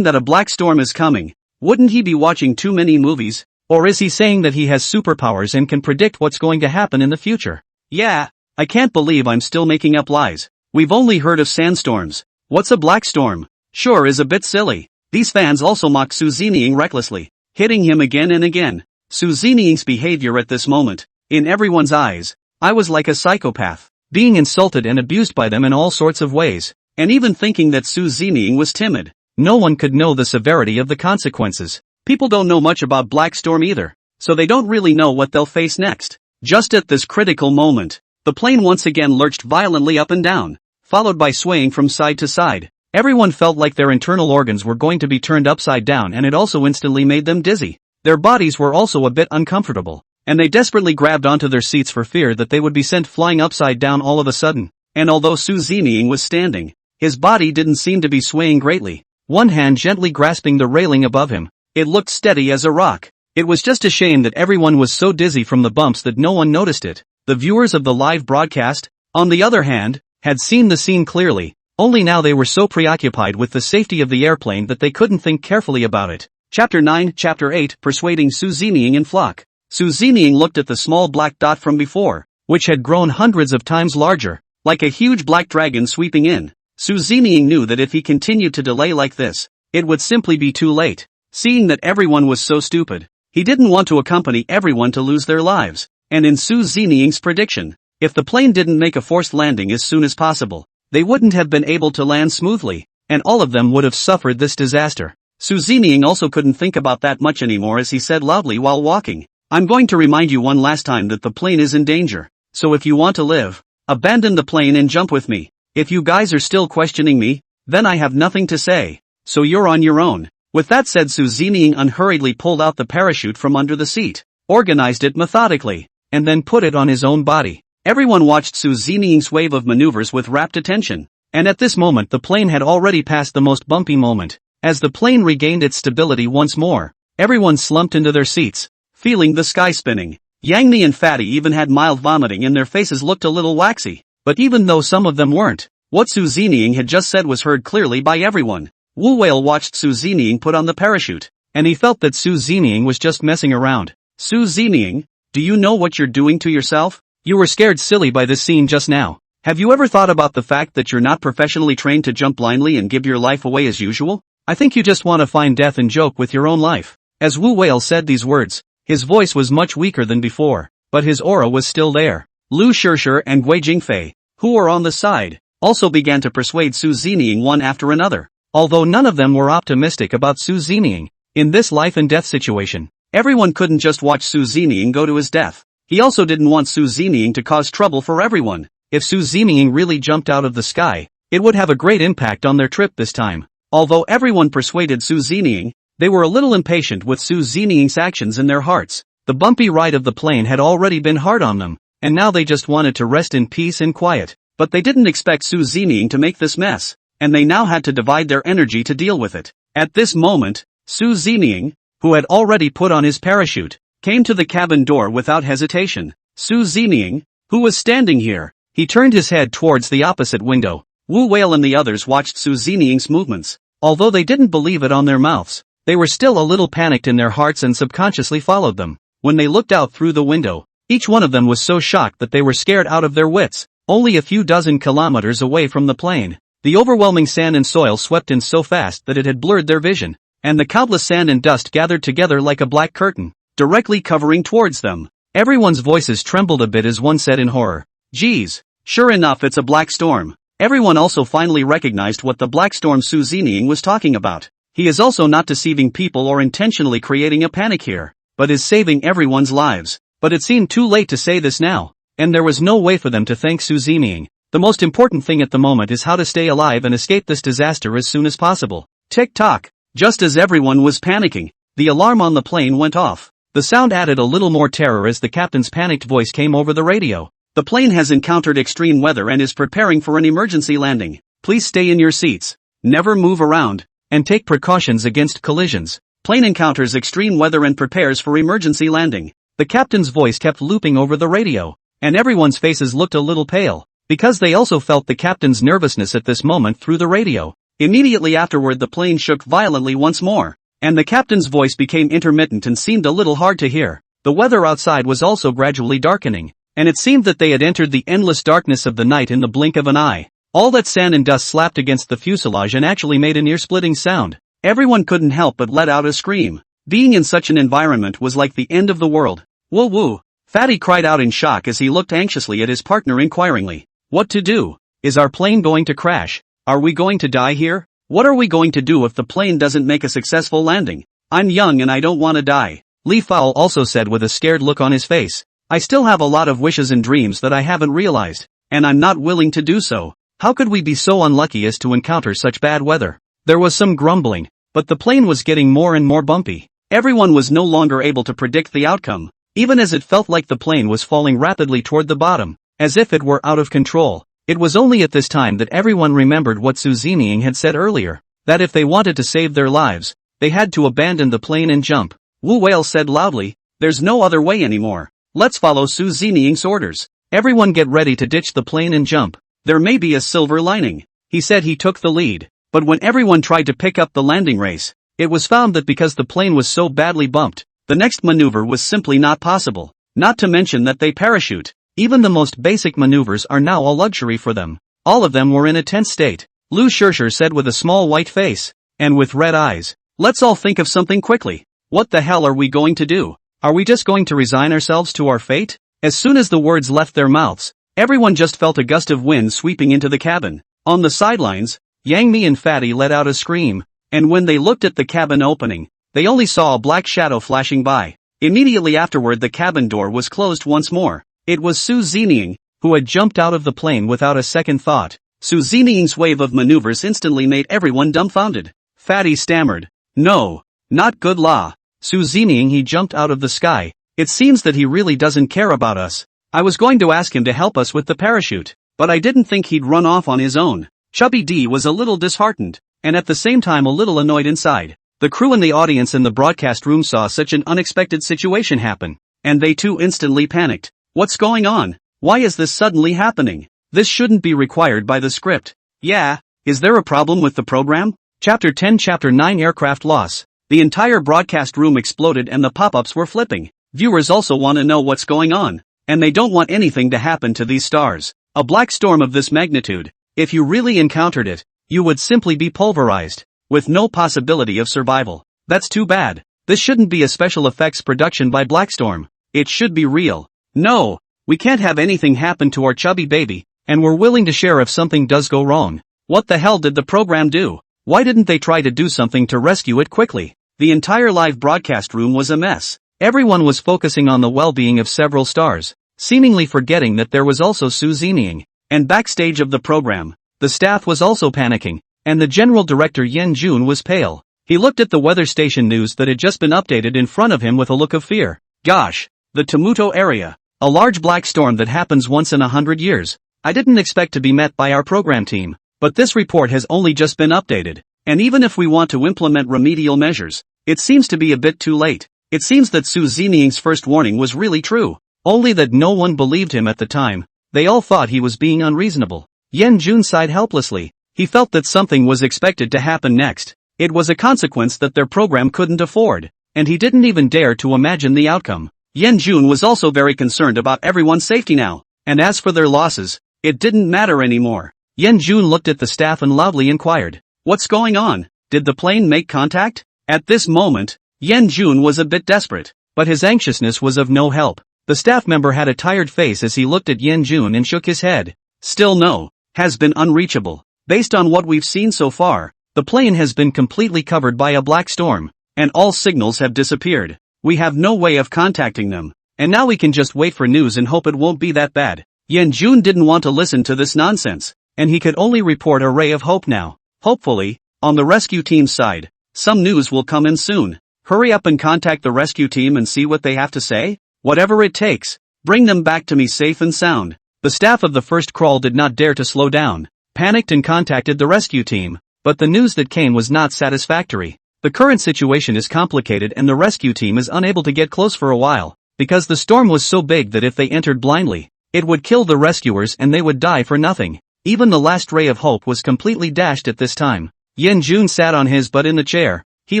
that a black storm is coming. Wouldn't he be watching too many movies? Or is he saying that he has superpowers and can predict what's going to happen in the future? Yeah, I can't believe I'm still making up lies. We've only heard of sandstorms. What's a black storm? Sure is a bit silly. These fans also mock Su Zeming recklessly, hitting him again and again. Su Zeming's behavior at this moment, in everyone's eyes, I was like a psychopath, being insulted and abused by them in all sorts of ways, and even thinking that Su Zeming was timid. No one could know the severity of the consequences. People don't know much about Black Storm either, so they don't really know what they'll face next. Just at this critical moment, the plane once again lurched violently up and down, followed by swaying from side to side. Everyone felt like their internal organs were going to be turned upside down, and it also instantly made them dizzy. Their bodies were also a bit uncomfortable, and they desperately grabbed onto their seats for fear that they would be sent flying upside down all of a sudden. And although Su Zeming was standing, his body didn't seem to be swaying greatly, one hand gently grasping the railing above him. It looked steady as a rock. It was just a shame that everyone was so dizzy from the bumps that no one noticed it. The viewers of the live broadcast, on the other hand, had seen the scene clearly, only now they were so preoccupied with the safety of the airplane that they couldn't think carefully about it. Chapter 9, Chapter 8, Persuading Su Zeming in Flock. Su Zeming looked at the small black dot from before, which had grown hundreds of times larger, like a huge black dragon sweeping in. Su Zeming knew that if he continued to delay like this, it would simply be too late. Seeing that everyone was so stupid, he didn't want to accompany everyone to lose their lives. And in Su Zeming's prediction, if the plane didn't make a forced landing as soon as possible, they wouldn't have been able to land smoothly, and all of them would have suffered this disaster. Su Zeming also couldn't think about that much anymore as he said loudly while walking, "I'm going to remind you one last time that the plane is in danger, so if you want to live, abandon the plane and jump with me. If you guys are still questioning me, then I have nothing to say, so you're on your own." With that said, Su Zeming unhurriedly pulled out the parachute from under the seat, organized it methodically, and then put it on his own body. Everyone watched Su Zeming's wave of maneuvers with rapt attention, and at this moment the plane had already passed the most bumpy moment. As the plane regained its stability once more, Everyone slumped into their seats, feeling the sky spinning. Yang Mi and Fatty even had mild vomiting and their faces looked a little waxy. But even though some of them weren't, what Su Zining had just said was heard clearly by everyone. Wu Whale watched Su Zining put on the parachute, and he felt that Su Zining was just messing around. Su Zining, do you know what you're doing to yourself? You were scared silly by this scene just now. Have you ever thought about the fact that you're not professionally trained to jump blindly and give your life away as usual? I think you just want to find death and joke with your own life. As Wu Whale said these words, his voice was much weaker than before, but his aura was still there. Lu Shishir and Guo Jingfei, who were on the side, also began to persuade Su Zining one after another. Although none of them were optimistic about Su Zining, in this life and death situation, everyone couldn't just watch Su Zining go to his death. He also didn't want Su Zining to cause trouble for everyone. If Su Zining really jumped out of the sky, it would have a great impact on their trip this time. Although everyone persuaded Su Zining, they were a little impatient with Su Zining's actions in their hearts. The bumpy ride of the plane had already been hard on them, and now they just wanted to rest in peace and quiet. But they didn't expect Su Zining to make this mess, and they now had to divide their energy to deal with it. At this moment, Su Zining, who had already put on his parachute, came to the cabin door without hesitation. Su Zining, who was standing here, he turned his head towards the opposite window. Wu Whale and the others watched Su Zining's movements. Although they didn't believe it on their mouths, they were still a little panicked in their hearts and subconsciously followed them. When they looked out through the window, each one of them was so shocked that they were scared out of their wits. Only a few dozen kilometers away from the plane, the overwhelming sand and soil swept in so fast that it had blurred their vision, and the countless sand and dust gathered together like a black curtain, directly covering towards them. Everyone's voices trembled a bit as one said in horror, "Geez, sure enough it's a black storm." Everyone also finally recognized what the black storm Su Zining was talking about. He is also not deceiving people or intentionally creating a panic here, but is saving everyone's lives. But it seemed too late to say this now, and there was no way for them to thank Su Zining. The most important thing at the moment is how to stay alive and escape this disaster as soon as possible. Tick-tock. Just as everyone was panicking, the alarm on the plane went off. The sound added a little more terror as the captain's panicked voice came over the radio. The plane has encountered extreme weather and is preparing for an emergency landing. Please stay in your seats. Never move around. And take precautions against collisions. Plane encounters extreme weather and prepares for emergency landing. The captain's voice kept looping over the radio, and everyone's faces looked a little pale, because they also felt the captain's nervousness at this moment through the radio. Immediately afterward the plane shook violently once more, and the captain's voice became intermittent and seemed a little hard to hear. The weather outside was also gradually darkening, and it seemed that they had entered the endless darkness of the night in the blink of an eye. All that sand and dust slapped against the fuselage and actually made an ear-splitting sound. Everyone couldn't help but let out a scream. Being in such an environment was like the end of the world. Woo woo! Fatty cried out in shock as he looked anxiously at his partner inquiringly. What to do? Is our plane going to crash? Are we going to die here? What are we going to do if the plane doesn't make a successful landing? I'm young and I don't want to die. Li Fao also said with a scared look on his face. I still have a lot of wishes and dreams that I haven't realized, and I'm not willing to do so. How could we be so unlucky as to encounter such bad weather? There was some grumbling, but the plane was getting more and more bumpy. Everyone was no longer able to predict the outcome, even as it felt like the plane was falling rapidly toward the bottom, as if it were out of control. It was only at this time that everyone remembered what Su Zining had said earlier, that if they wanted to save their lives, they had to abandon the plane and jump. Wu Whale said loudly, "There's no other way anymore. Let's follow Su Zining's orders. Everyone get ready to ditch the plane and jump. There may be a silver lining." He said he took the lead, but when everyone tried to pick up the landing race, it was found that because the plane was so badly bumped, the next maneuver was simply not possible. Not to mention that they parachute. Even the most basic maneuvers are now a luxury for them. All of them were in a tense state. Lu Shishir said with a small white face, and with red eyes, "Let's all think of something quickly. What the hell are we going to do? Are we just going to resign ourselves to our fate?" As soon as the words left their mouths, everyone just felt a gust of wind sweeping into the cabin. On the sidelines, Yang Mi and Fatty let out a scream, and when they looked at the cabin opening, they only saw a black shadow flashing by. Immediately afterward the cabin door was closed once more. It was Su Zining, who had jumped out of the plane without a second thought. Su Zining's wave of maneuvers instantly made everyone dumbfounded. Fatty stammered, "No, not good law. Su Zining, he jumped out of the sky. It seems that he really doesn't care about us. I was going to ask him to help us with the parachute, but I didn't think he'd run off on his own." Chubby D was a little disheartened, and at the same time a little annoyed inside. The crew and the audience in the broadcast room saw such an unexpected situation happen, and they too instantly panicked. What's going on? Why is this suddenly happening? This shouldn't be required by the script. Yeah, is there a problem with the program? Chapter 10 Chapter 9 Aircraft Loss. The entire broadcast room exploded and the pop-ups were flipping. Viewers also want to know what's going on, and they don't want anything to happen to these stars. A black storm of this magnitude, if you really encountered it, you would simply be pulverized, with no possibility of survival. That's too bad. This shouldn't be a special effects production by Blackstorm. It should be real. No, we can't have anything happen to our chubby baby, and we're willing to share if something does go wrong. What the hell did the program do? Why didn't they try to do something to rescue it quickly? The entire live broadcast room was a mess. Everyone was focusing on the well-being of several stars, seemingly forgetting that there was also Su Zeming. And backstage of the program, the staff was also panicking, and the general director Yen Jun was pale. He looked at the weather station news that had just been updated in front of him with a look of fear. Gosh, the Temuto area. A large black storm that happens once in 100 years. I didn't expect to be met by our program team, but this report has only just been updated, and even if we want to implement remedial measures, it seems to be a bit too late. It seems that Su Zeming's first warning was really true, only that no one believed him at the time. They all thought he was being unreasonable. Yen Jun sighed helplessly. He felt that something was expected to happen next. It was a consequence that their program couldn't afford, and he didn't even dare to imagine the outcome. Yen Jun was also very concerned about everyone's safety now, and as for their losses, it didn't matter anymore. Yen Jun looked at the staff and loudly inquired, "What's going on? Did the plane make contact?" At this moment, Yen Jun was a bit desperate, but his anxiousness was of no help. The staff member had a tired face as he looked at Yen Jun and shook his head. Still no, has been unreachable. Based on what we've seen so far, the plane has been completely covered by a black storm, and all signals have disappeared. We have no way of contacting them, and now we can just wait for news and hope it won't be that bad. Yen Jun didn't want to listen to this nonsense, and he could only report a ray of hope now. Hopefully, on the rescue team's side, some news will come in soon. Hurry up and contact the rescue team and see what they have to say. Whatever it takes, bring them back to me safe and sound. The staff of the first crawl did not dare to slow down, panicked and contacted the rescue team, but the news that came was not satisfactory. The current situation is complicated and the rescue team is unable to get close for a while, because the storm was so big that if they entered blindly, it would kill the rescuers and they would die for nothing. Even the last ray of hope was completely dashed at this time. Yen Jun sat on his butt in the chair. He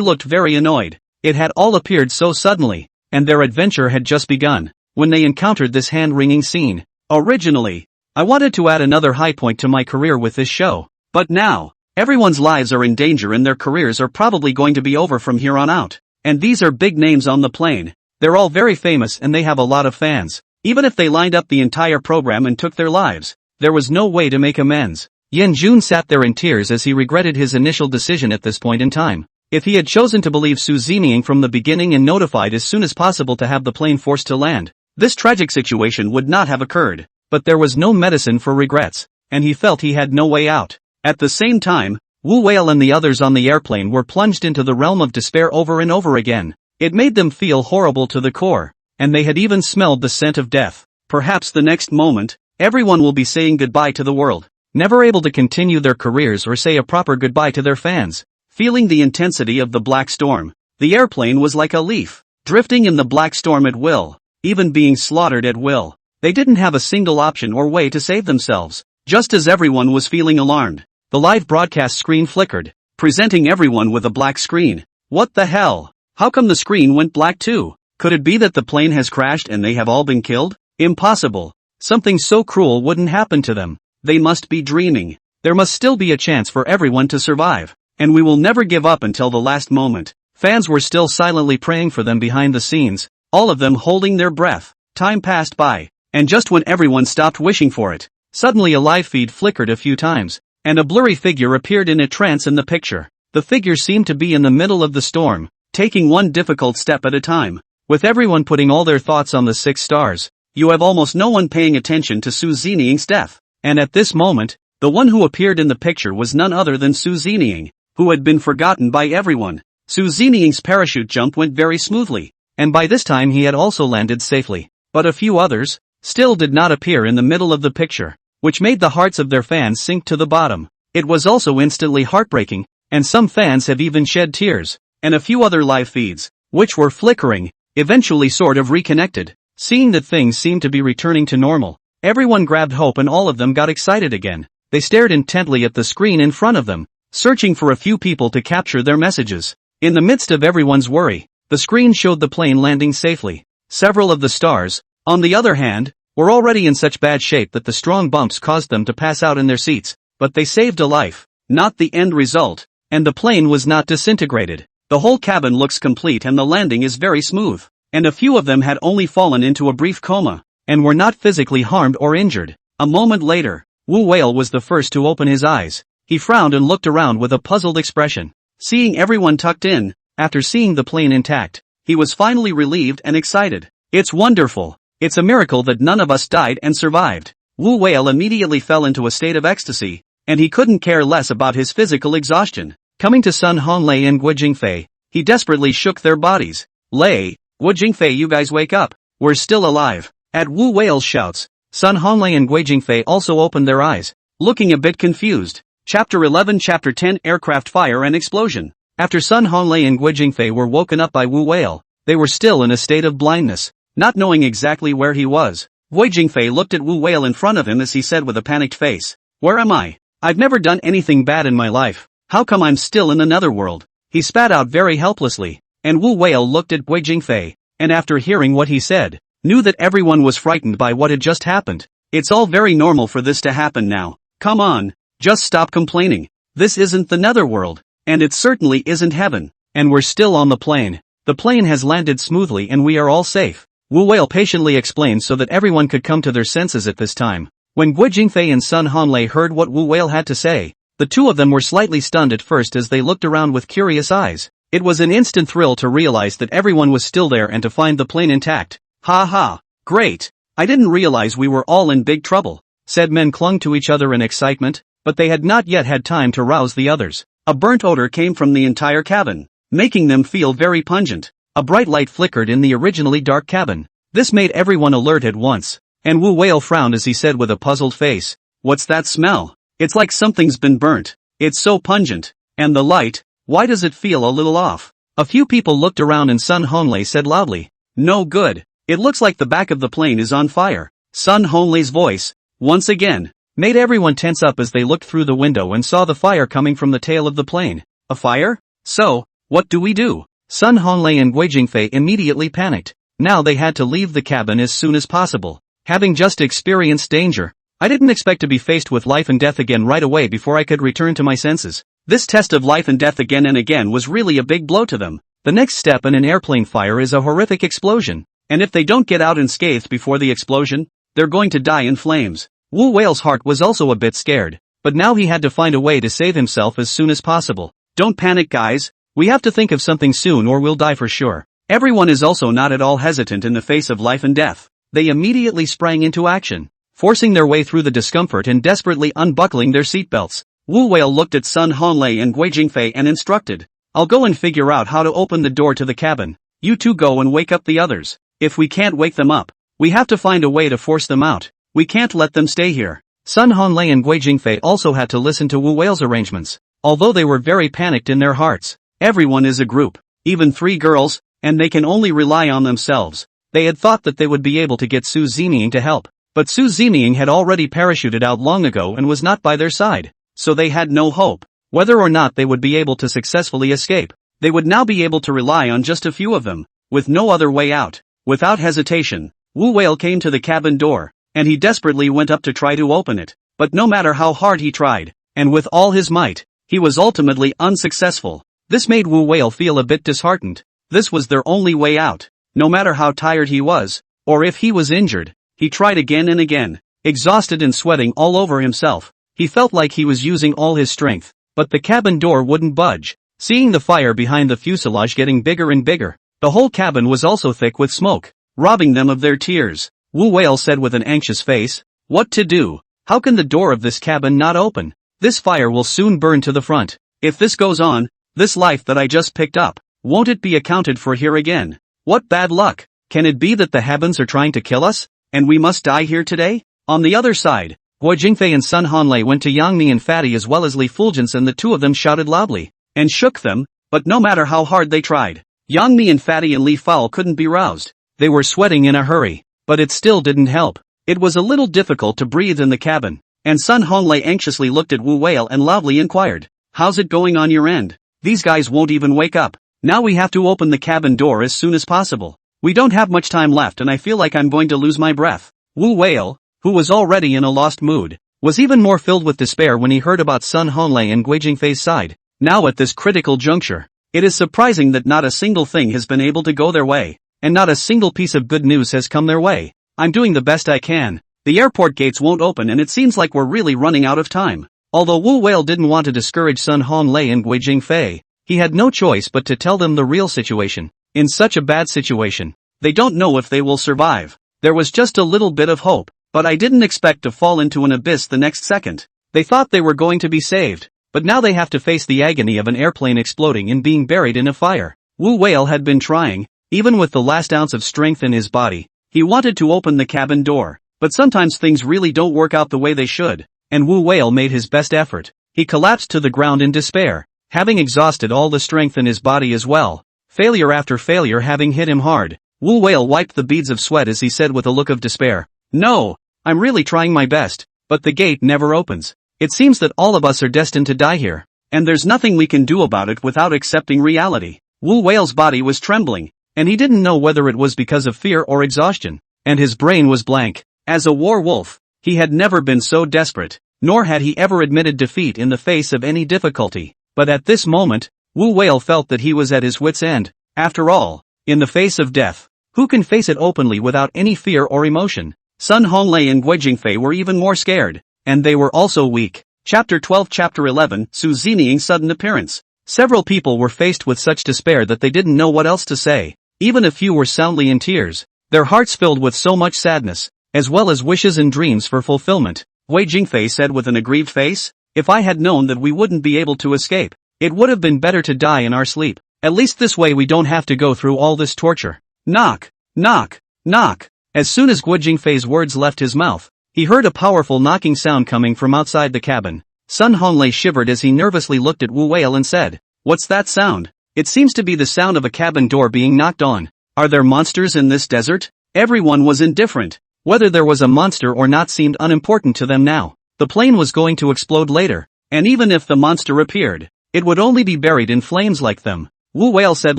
looked very annoyed. It had all appeared so suddenly, and their adventure had just begun, when they encountered this hand-wringing scene. Originally, I wanted to add another high point to my career with this show, but now, everyone's lives are in danger and their careers are probably going to be over from here on out. And these are big names on the plane. They're all very famous and they have a lot of fans. Even if they lined up the entire program and took their lives, there was no way to make amends. Yen Jun sat there in tears as he regretted his initial decision at this point in time. If he had chosen to believe Su Zeming from the beginning and notified as soon as possible to have the plane forced to land, this tragic situation would not have occurred. But there was no medicine for regrets, and he felt he had no way out. At the same time, Wu Whale and the others on the airplane were plunged into the realm of despair over and over again. It made them feel horrible to the core, and they had even smelled the scent of death. Perhaps the next moment, everyone will be saying goodbye to the world, never able to continue their careers or say a proper goodbye to their fans. Feeling the intensity of the black storm, the airplane was like a leaf, drifting in the black storm at will, even being slaughtered at will. They didn't have a single option or way to save themselves. Just as everyone was feeling alarmed, the live broadcast screen flickered, presenting everyone with a black screen. What the hell? How come the screen went black too? Could it be that the plane has crashed and they have all been killed? Impossible. Something so cruel wouldn't happen to them. They must be dreaming. There must still be a chance for everyone to survive. And we will never give up until the last moment. Fans were still silently praying for them behind the scenes, all of them holding their breath. Time passed by, and just when everyone stopped wishing for it, suddenly a live feed flickered a few times, and a blurry figure appeared in a trance in the picture. The figure seemed to be in the middle of the storm, taking one difficult step at a time. With everyone putting all their thoughts on the 6 stars, you have almost no one paying attention to Su Zeming's death. And at this moment, the one who appeared in the picture was none other than Su Zeming, who had been forgotten by everyone. Su Zeming's parachute jump went very smoothly, and by this time he had also landed safely. But a few others still did not appear in the middle of the picture, which made the hearts of their fans sink to the bottom. It was also instantly heartbreaking, and some fans have even shed tears. and a few other live feeds, which were flickering, eventually sort of reconnected. Seeing that things seemed to be returning to normal, everyone grabbed hope and all of them got excited again. They stared intently at the screen in front of them, searching for a few people to capture their messages. In the midst of everyone's worry, the screen showed the plane landing safely. Several of the stars, on the other hand, were already in such bad shape that the strong bumps caused them to pass out in their seats, but they saved a life, not the end result, and the plane was not disintegrated. The whole cabin looks complete and the landing is very smooth, and a few of them had only fallen into a brief coma, and were not physically harmed or injured. A moment later, Wu Whale was the first to open his eyes. He frowned and looked around with a puzzled expression. Seeing everyone tucked in, after seeing the plane intact, he was finally relieved and excited. It's wonderful. It's a miracle that none of us died and survived. Wu Whale immediately fell into a state of ecstasy, and he couldn't care less about his physical exhaustion. Coming to Sun Honglei and Guo Jingfei, he desperately shook their bodies. Lei, Guo Jingfei, you guys wake up. We're still alive. At Wu Whale's shouts, Sun Honglei and Guo Jingfei also opened their eyes, looking a bit confused. Chapter 11 Chapter 10 Aircraft Fire and Explosion. After Sun Honglei and Guo Jingfei were woken up by Wu Whale, they were still in a state of blindness, not knowing exactly where he was. Guo Jingfei looked at Wu Whale in front of him as he said with a panicked face, "Where am I? I've never done anything bad in my life. How come I'm still in another world?" He spat out very helplessly, and Wu Whale looked at Guo Jingfei, and after hearing what he said, knew that everyone was frightened by what had just happened. It's all very normal for this to happen now. Come on, just stop complaining. This isn't the netherworld, and it certainly isn't heaven, and we're still on the plane. The plane has landed smoothly and we are all safe. Wu Whale patiently explained so that everyone could come to their senses at this time. When Guo Jingfei and Sun Honglei heard what Wu Whale had to say, the two of them were slightly stunned at first as they looked around with curious eyes. It was an instant thrill to realize that everyone was still there and to find the plane intact. "Ha ha, great. I didn't realize we were all in big trouble," said men clung to each other in excitement, but they had not yet had time to rouse the others. A burnt odor came from the entire cabin, making them feel very pungent. A bright light flickered in the originally dark cabin. This made everyone alert at once, and Wu Whale frowned as he said with a puzzled face, "What's that smell? It's like something's been burnt. It's so pungent. And the light, why does it feel a little off?" A few people looked around and Sun Honglei said loudly, "No good. It looks like the back of the plane is on fire." Sun Honglei's voice, once again, made everyone tense up as they looked through the window and saw the fire coming from the tail of the plane. A fire? So, what do we do? Sun Honglei and Guo Jingfei immediately panicked. Now they had to leave the cabin as soon as possible. Having just experienced danger, I didn't expect to be faced with life and death again right away before I could return to my senses. This test of life and death again and again was really a big blow to them. The next step in an airplane fire is a horrific explosion. And if they don't get out unscathed before the explosion, they're going to die in flames. Wu Whale's heart was also a bit scared, but now he had to find a way to save himself as soon as possible. "Don't panic, guys. We have to think of something soon or we'll die for sure." Everyone is also not at all hesitant in the face of life and death. They immediately sprang into action, forcing their way through the discomfort and desperately unbuckling their seatbelts. Wu Whale looked at Sun Honglei and Guo Jingfei and instructed, "I'll go and figure out how to open the door to the cabin. You two go and wake up the others. If we can't wake them up, we have to find a way to force them out. We can't let them stay here." Sun Honglei and Guo Jingfei also had to listen to Wu Whale's arrangements, although they were very panicked in their hearts. Everyone is a group, even 3 girls, and they can only rely on themselves. They had thought that they would be able to get Su Zeming to help, but Su Zeming had already parachuted out long ago and was not by their side, so they had no hope. Whether or not they would be able to successfully escape, they would now be able to rely on just a few of them, with no other way out. Without hesitation, Wu Whale came to the cabin door, and he desperately went up to try to open it, but no matter how hard he tried, and with all his might, he was ultimately unsuccessful. This made Wu Whale feel a bit disheartened. This was their only way out. No matter how tired he was, or if he was injured, he tried again and again, exhausted and sweating all over himself. He felt like he was using all his strength, but the cabin door wouldn't budge. Seeing the fire behind the fuselage getting bigger and bigger, the whole cabin was also thick with smoke, robbing them of their tears. Wu Whale said with an anxious face, "What to do? How can the door of this cabin not open? This fire will soon burn to the front. If this goes on, this life that I just picked up, won't it be accounted for here again? What bad luck! Can it be that the heavens are trying to kill us, and we must die here today?" On the other side, Guo Jingfei and Sun Honglei went to Yang Mi and Fatty as well as Li Fulgence, and the two of them shouted loudly, and shook them, but no matter how hard they tried, Yangmi and Fatty and Li Fao couldn't be roused. They were sweating in a hurry, but it still didn't help. It was a little difficult to breathe in the cabin, and Sun Honglei anxiously looked at Wu Whale and loudly inquired, "How's it going on your end? These guys won't even wake up. Now we have to open the cabin door as soon as possible. We don't have much time left and I feel like I'm going to lose my breath." Wu Whale, who was already in a lost mood, was even more filled with despair when he heard about Sun Honglei and Guo Jingfei's side. Now at this critical juncture, it is surprising that not a single thing has been able to go their way, and not a single piece of good news has come their way. "I'm doing the best I can. The airport gates won't open and it seems like we're really running out of time." Although Wu Whale didn't want to discourage Sun Honglei and Guo Jingfei, he had no choice but to tell them the real situation. In such a bad situation, they don't know if they will survive. There was just a little bit of hope, but I didn't expect to fall into an abyss the next second. They thought they were going to be saved, but now they have to face the agony of an airplane exploding and being buried in a fire. Wu Whale had been trying, even with the last ounce of strength in his body. He wanted to open the cabin door, but sometimes things really don't work out the way they should, and Wu Whale made his best effort. He collapsed to the ground in despair, having exhausted all the strength in his body as well. Failure after failure having hit him hard, Wu Whale wiped the beads of sweat as he said with a look of despair, "No, I'm really trying my best, but the gate never opens. It seems that all of us are destined to die here, and there's nothing we can do about it without accepting reality." Wu Whale's body was trembling, and he didn't know whether it was because of fear or exhaustion, and his brain was blank. As a war wolf, he had never been so desperate, nor had he ever admitted defeat in the face of any difficulty. But at this moment, Wu Whale felt that he was at his wit's end. After all, in the face of death, who can face it openly without any fear or emotion? Sun Honglei and Guo Jingfei were even more scared, and they were also weak. Chapter 12 Chapter 11 Su Ziniying's sudden appearance. Several people were faced with such despair that they didn't know what else to say. Even a few were soundly in tears, their hearts filled with so much sadness, as well as wishes and dreams for fulfillment. Guo Jingfei said with an aggrieved face, "If I had known that we wouldn't be able to escape, it would have been better to die in our sleep. At least this way we don't have to go through all this torture." Knock, knock, knock. As soon as Guo Jingfei's words left his mouth, he heard a powerful knocking sound coming from outside the cabin. Sun Honglei shivered as he nervously looked at Wu Whale and said, "What's that sound?" "It seems to be the sound of a cabin door being knocked on. Are there monsters in this desert?" Everyone was indifferent. Whether there was a monster or not seemed unimportant to them now. The plane was going to explode later, and even if the monster appeared, it would only be buried in flames like them. Wu Whale said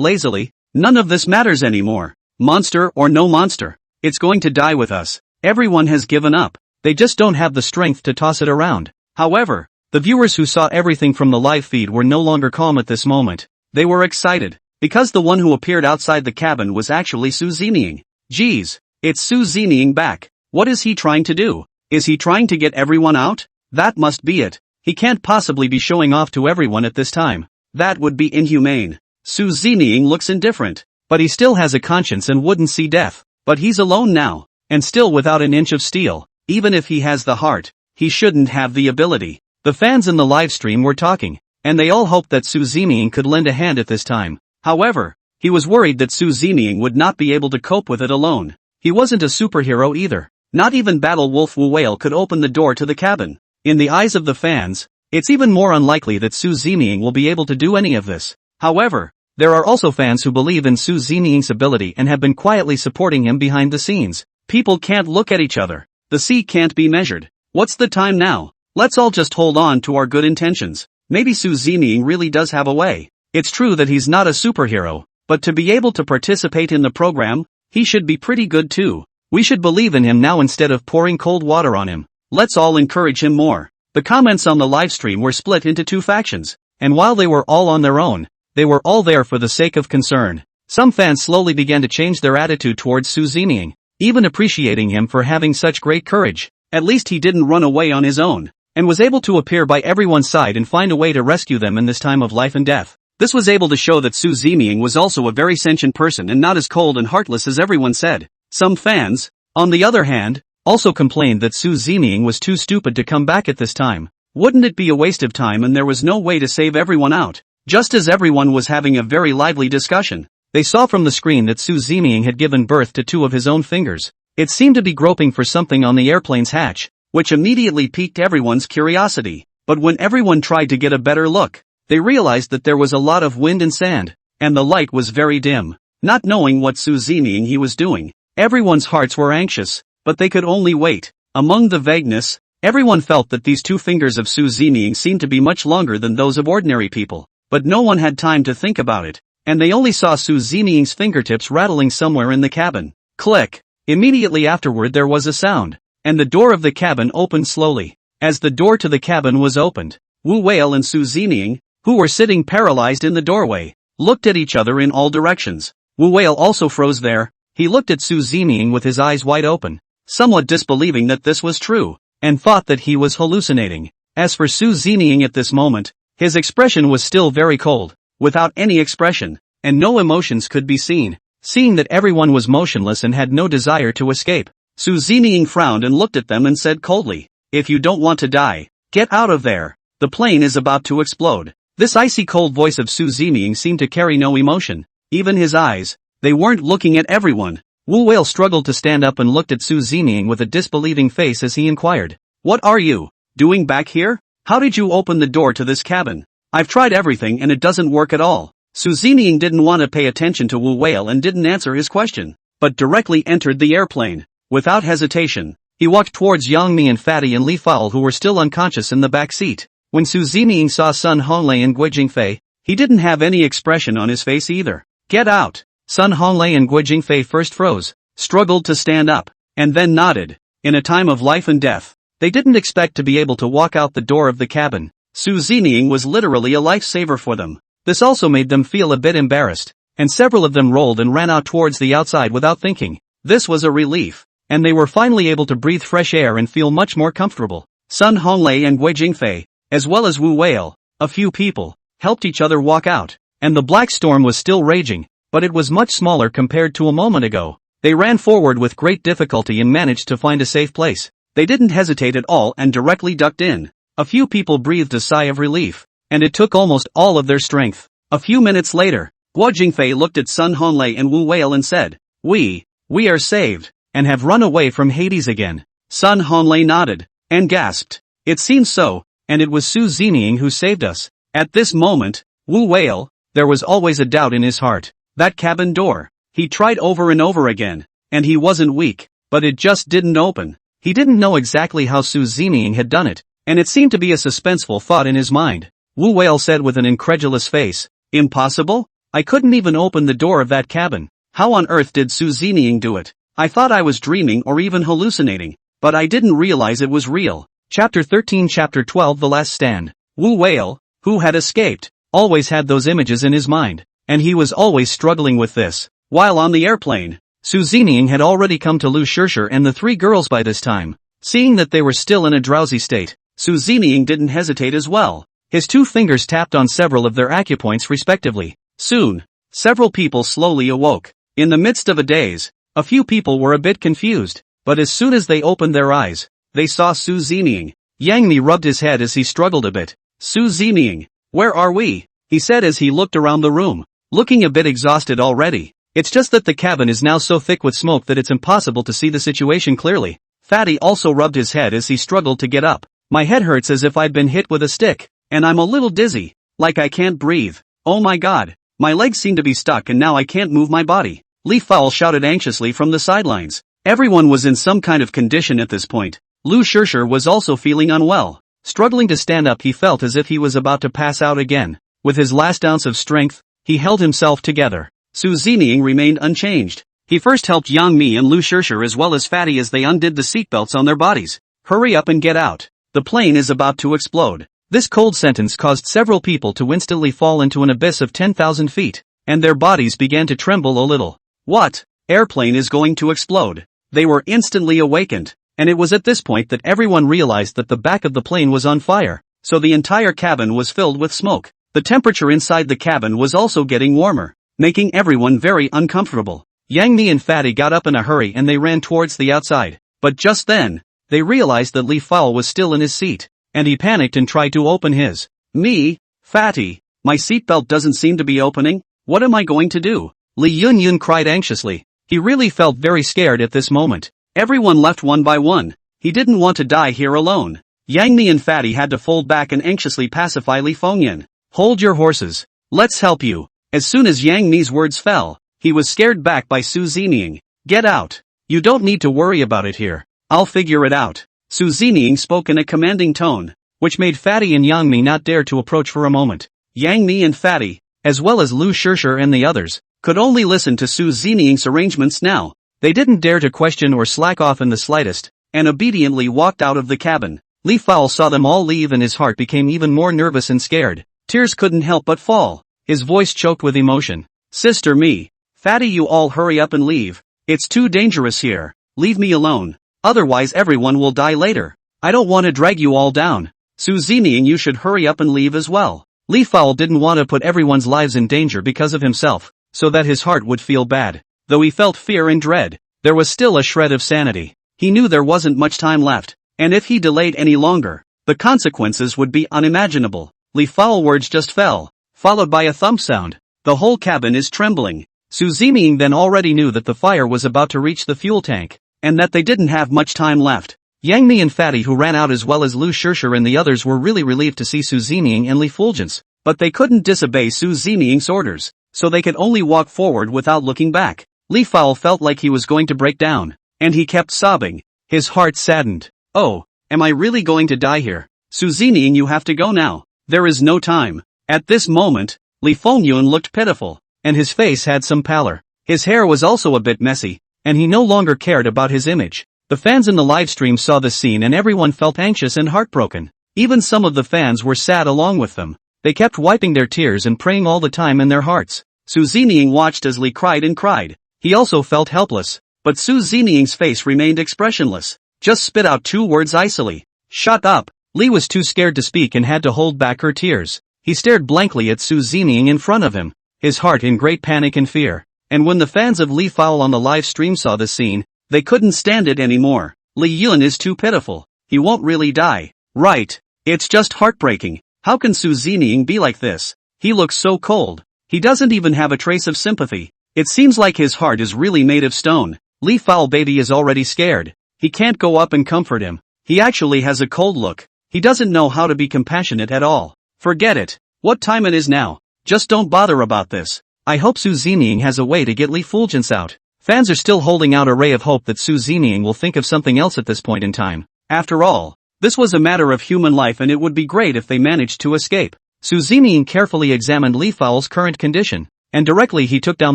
lazily, "None of this matters anymore. Monster or no monster, it's going to die with us. Everyone has given up. They just don't have the strength to toss it around." However, the viewers who saw everything from the live feed were no longer calm at this moment. They were excited, because the one who appeared outside the cabin was actually Su Ziniying. Geez, it's Su Ziniying back. What is he trying to do? Is he trying to get everyone out? That must be it. He can't possibly be showing off to everyone at this time. That would be inhumane. Su Ziniying looks indifferent, but he still has a conscience and wouldn't see death. But he's alone now, and still without an inch of steel. Even if he has the heart, he shouldn't have the ability. The fans in the live stream were talking, and they all hoped that Su Ziniying could lend a hand at this time. However, he was worried that Su Ziniying would not be able to cope with it alone. He wasn't a superhero either. Not even Battle Wolf Wu Whale could open the door to the cabin. In the eyes of the fans, it's even more unlikely that Su Ziniying will be able to do any of this. However, there are also fans who believe in Su Ziniying's ability and have been quietly supporting him behind the scenes. People can't look at each other. The sea can't be measured. What's the time now? Let's all just hold on to our good intentions. Maybe Su Ziniying really does have a way. It's true that he's not a superhero, but to be able to participate in the program, he should be pretty good too. We should believe in him now instead of pouring cold water on him. Let's all encourage him more. The comments on the livestream were split into two factions, and while they were all on their own, they were all there for the sake of concern. Some fans slowly began to change their attitude towards Su Ziniying, even appreciating him for having such great courage. At least he didn't run away on his own, and was able to appear by everyone's side and find a way to rescue them in this time of life and death. This was able to show that Su Ziniying was also a very sentient person and not as cold and heartless as everyone said. Some fans, on the other hand, also complained that Su Ziniying was too stupid to come back at this time. Wouldn't it be a waste of time and there was no way to save everyone out? Just as everyone was having a very lively discussion, they saw from the screen that Su Ziniying had given birth to two of his own fingers. It seemed to be groping for something on the airplane's hatch, which immediately piqued everyone's curiosity. But when everyone tried to get a better look, they realized that there was a lot of wind and sand, and the light was very dim. Not knowing what Su Zeming he was doing, everyone's hearts were anxious, but they could only wait. Among the vagueness, everyone felt that these 2 fingers of Su Zeming seemed to be much longer than those of ordinary people, but no one had time to think about it, and they only saw Su Zeming's fingertips rattling somewhere in the cabin. Click! Immediately afterward there was a sound, and the door of the cabin opened slowly. As the door to the cabin was opened, Wu Whale and Su Zeming, who were sitting paralyzed in the doorway, looked at each other in all directions. Wu Whale also froze there. He looked at Su Zeming with his eyes wide open, somewhat disbelieving that this was true, and thought that he was hallucinating. As for Su Zeming at this moment, his expression was still very cold, without any expression, and no emotions could be seen. Seeing that everyone was motionless and had no desire to escape, Su Zeming frowned and looked at them and said coldly, "If you don't want to die, get out of there. The plane is about to explode." This icy cold voice of Su Zeming seemed to carry no emotion, even his eyes, they weren't looking at everyone. Wu Whale struggled to stand up and looked at Su Zeming with a disbelieving face as he inquired, "What are you doing back here? How did you open the door to this cabin? I've tried everything and it doesn't work at all." Su Zeming didn't want to pay attention to Wu Whale and didn't answer his question, but directly entered the airplane. Without hesitation, he walked towards Yang Mi and Fatty and Li Fao who were still unconscious in the back seat. When Su Zeming saw Sun Honglei and Guo Jingfei, he didn't have any expression on his face either. "Get out!" Sun Honglei and Guo Jingfei first froze, struggled to stand up, and then nodded. In a time of life and death, they didn't expect to be able to walk out the door of the cabin. Su Zeming was literally a lifesaver for them. This also made them feel a bit embarrassed, and several of them rolled and ran out towards the outside without thinking. This was a relief, and they were finally able to breathe fresh air and feel much more comfortable. Sun Honglei and Guo Jingfei, as well as Wu Whale, a few people, helped each other walk out, and the black storm was still raging, but it was much smaller compared to a moment ago. They ran forward with great difficulty and managed to find a safe place. They didn't hesitate at all and directly ducked in. A few people breathed a sigh of relief, and it took almost all of their strength. A few minutes later, Guo Jingfei looked at Sun Honglei and Wu Whale and said, We are saved, and have run away from Hades again." Sun Honglei nodded, and gasped, "It seems so, and it was Su Zeming who saved us." At this moment, Wu Whale, there was always a doubt in his heart. That cabin door, he tried over and over again, and he wasn't weak, but it just didn't open. He didn't know exactly how Su Zeming had done it, and it seemed to be a suspenseful thought in his mind. Wu Whale said with an incredulous face, "Impossible? I couldn't even open the door of that cabin. How on earth did Su Zeming do it? I thought I was dreaming or even hallucinating, but I didn't realize it was real." Chapter 13 Chapter 12 The Last Stand. Wu Whale, who had escaped, always had those images in his mind, and he was always struggling with this. While on the airplane, Su Zeming had already come to Lu Shishir and the 3 girls by this time. Seeing that they were still in a drowsy state, Su Zeming didn't hesitate as well. His 2 fingers tapped on several of their acupoints respectively. Soon, several people slowly awoke. In the midst of a daze, a few people were a bit confused, but as soon as they opened their eyes, they saw Su Zeming. Yang Mi rubbed his head as he struggled a bit. "Su Zeming, where are we?" he said as he looked around the room, looking a bit exhausted already. "It's just that the cabin is now so thick with smoke that it's impossible to see the situation clearly." Fatty also rubbed his head as he struggled to get up. "My head hurts as if I'd been hit with a stick, and I'm a little dizzy, like I can't breathe. Oh my god, my legs seem to be stuck and now I can't move my body." Li Fao shouted anxiously from the sidelines. Everyone was in some kind of condition at this point. Lu Shishir was also feeling unwell. Struggling to stand up, he felt as if he was about to pass out again. With his last ounce of strength, he held himself together. Su Zeming remained unchanged. He first helped Yang Mi and Lu Shishir as well as Fatty as they undid the seatbelts on their bodies. "Hurry up and get out. The plane is about to explode." This cold sentence caused several people to instantly fall into an abyss of 10,000 feet, and their bodies began to tremble a little. "What? Airplane is going to explode." They were instantly awakened, and it was at this point that everyone realized that the back of the plane was on fire, so the entire cabin was filled with smoke. The temperature inside the cabin was also getting warmer, making everyone very uncomfortable. Yang Mi and Fatty got up in a hurry and they ran towards the outside, but just then, they realized that Li Fao was still in his seat, and he panicked and tried to open his. "Me, Fatty, my seatbelt doesn't seem to be opening. What am I going to do?" Li Yun cried anxiously. He really felt very scared at this moment. Everyone left one by one. He didn't want to die here alone. Yang Mi and Fatty had to fold back and anxiously pacify Li Fengyan. Hold your horses. Let's help you. As soon as Yang Mi's words fell, he was scared back by Su Zining. Get out. You don't need to worry about it here. I'll figure it out. Su Zining spoke in a commanding tone, which made Fatty and Yang Mi not dare to approach for a moment. Yang Mi and Fatty, as well as Lu Shishir and the others, could only listen to Su Zining's arrangements now. They didn't dare to question or slack off in the slightest, and obediently walked out of the cabin. Li Fao saw them all leave and his heart became even more nervous and scared. Tears couldn't help but fall. His voice choked with emotion. Sister Mi, Fatty, you all hurry up and leave. It's too dangerous here. Leave me alone. Otherwise everyone will die later. I don't want to drag you all down. Su Zining, you should hurry up and leave as well. Li Fao didn't want to put everyone's lives in danger because of himself, so that his heart would feel bad. Though he felt fear and dread, there was still a shred of sanity. He knew there wasn't much time left, and if he delayed any longer, the consequences would be unimaginable. Li Fao's words just fell, followed by a thump sound. The whole cabin is trembling. Su Zining then already knew that the fire was about to reach the fuel tank, and that they didn't have much time left. Yang Mi and Fatty, who ran out, as well as Lu Shishir and the others, were really relieved to see Su Zining and Li Fulgence, but they couldn't disobey Su Zining's orders, so they could only walk forward without looking back. Li Fao felt like he was going to break down, and he kept sobbing. His heart saddened. Oh, am I really going to die here? Su Zining, you have to go now. There is no time. At this moment, Li Fengyun looked pitiful, and his face had some pallor. His hair was also a bit messy, and he no longer cared about his image. The fans in the livestream saw this scene and everyone felt anxious and heartbroken. Even some of the fans were sad along with them. They kept wiping their tears and praying all the time in their hearts. Su Zining watched as Li cried and cried. He also felt helpless, but Su Zining's face remained expressionless. Just spit out 2 words icily. Shut up. Li was too scared to speak and had to hold back her tears. He stared blankly at Su Zining in front of him, his heart in great panic and fear. And when the fans of Li Fao on the live stream saw this scene, they couldn't stand it anymore. Li Yun is too pitiful. He won't really die. Right. It's just heartbreaking. How can Su Zining be like this? He looks so cold. He doesn't even have a trace of sympathy. It seems like his heart is really made of stone. Li Fao baby is already scared. He can't go up and comfort him. He actually has a cold look. He doesn't know how to be compassionate at all. Forget it. What time it is now? Just don't bother about this. I hope Su Zining has a way to get Li Fulgence out. Fans are still holding out a ray of hope that Su Zining will think of something else at this point in time. After all, this was a matter of human life and it would be great if they managed to escape. Su Zining carefully examined Li Fao's current condition, and directly he took down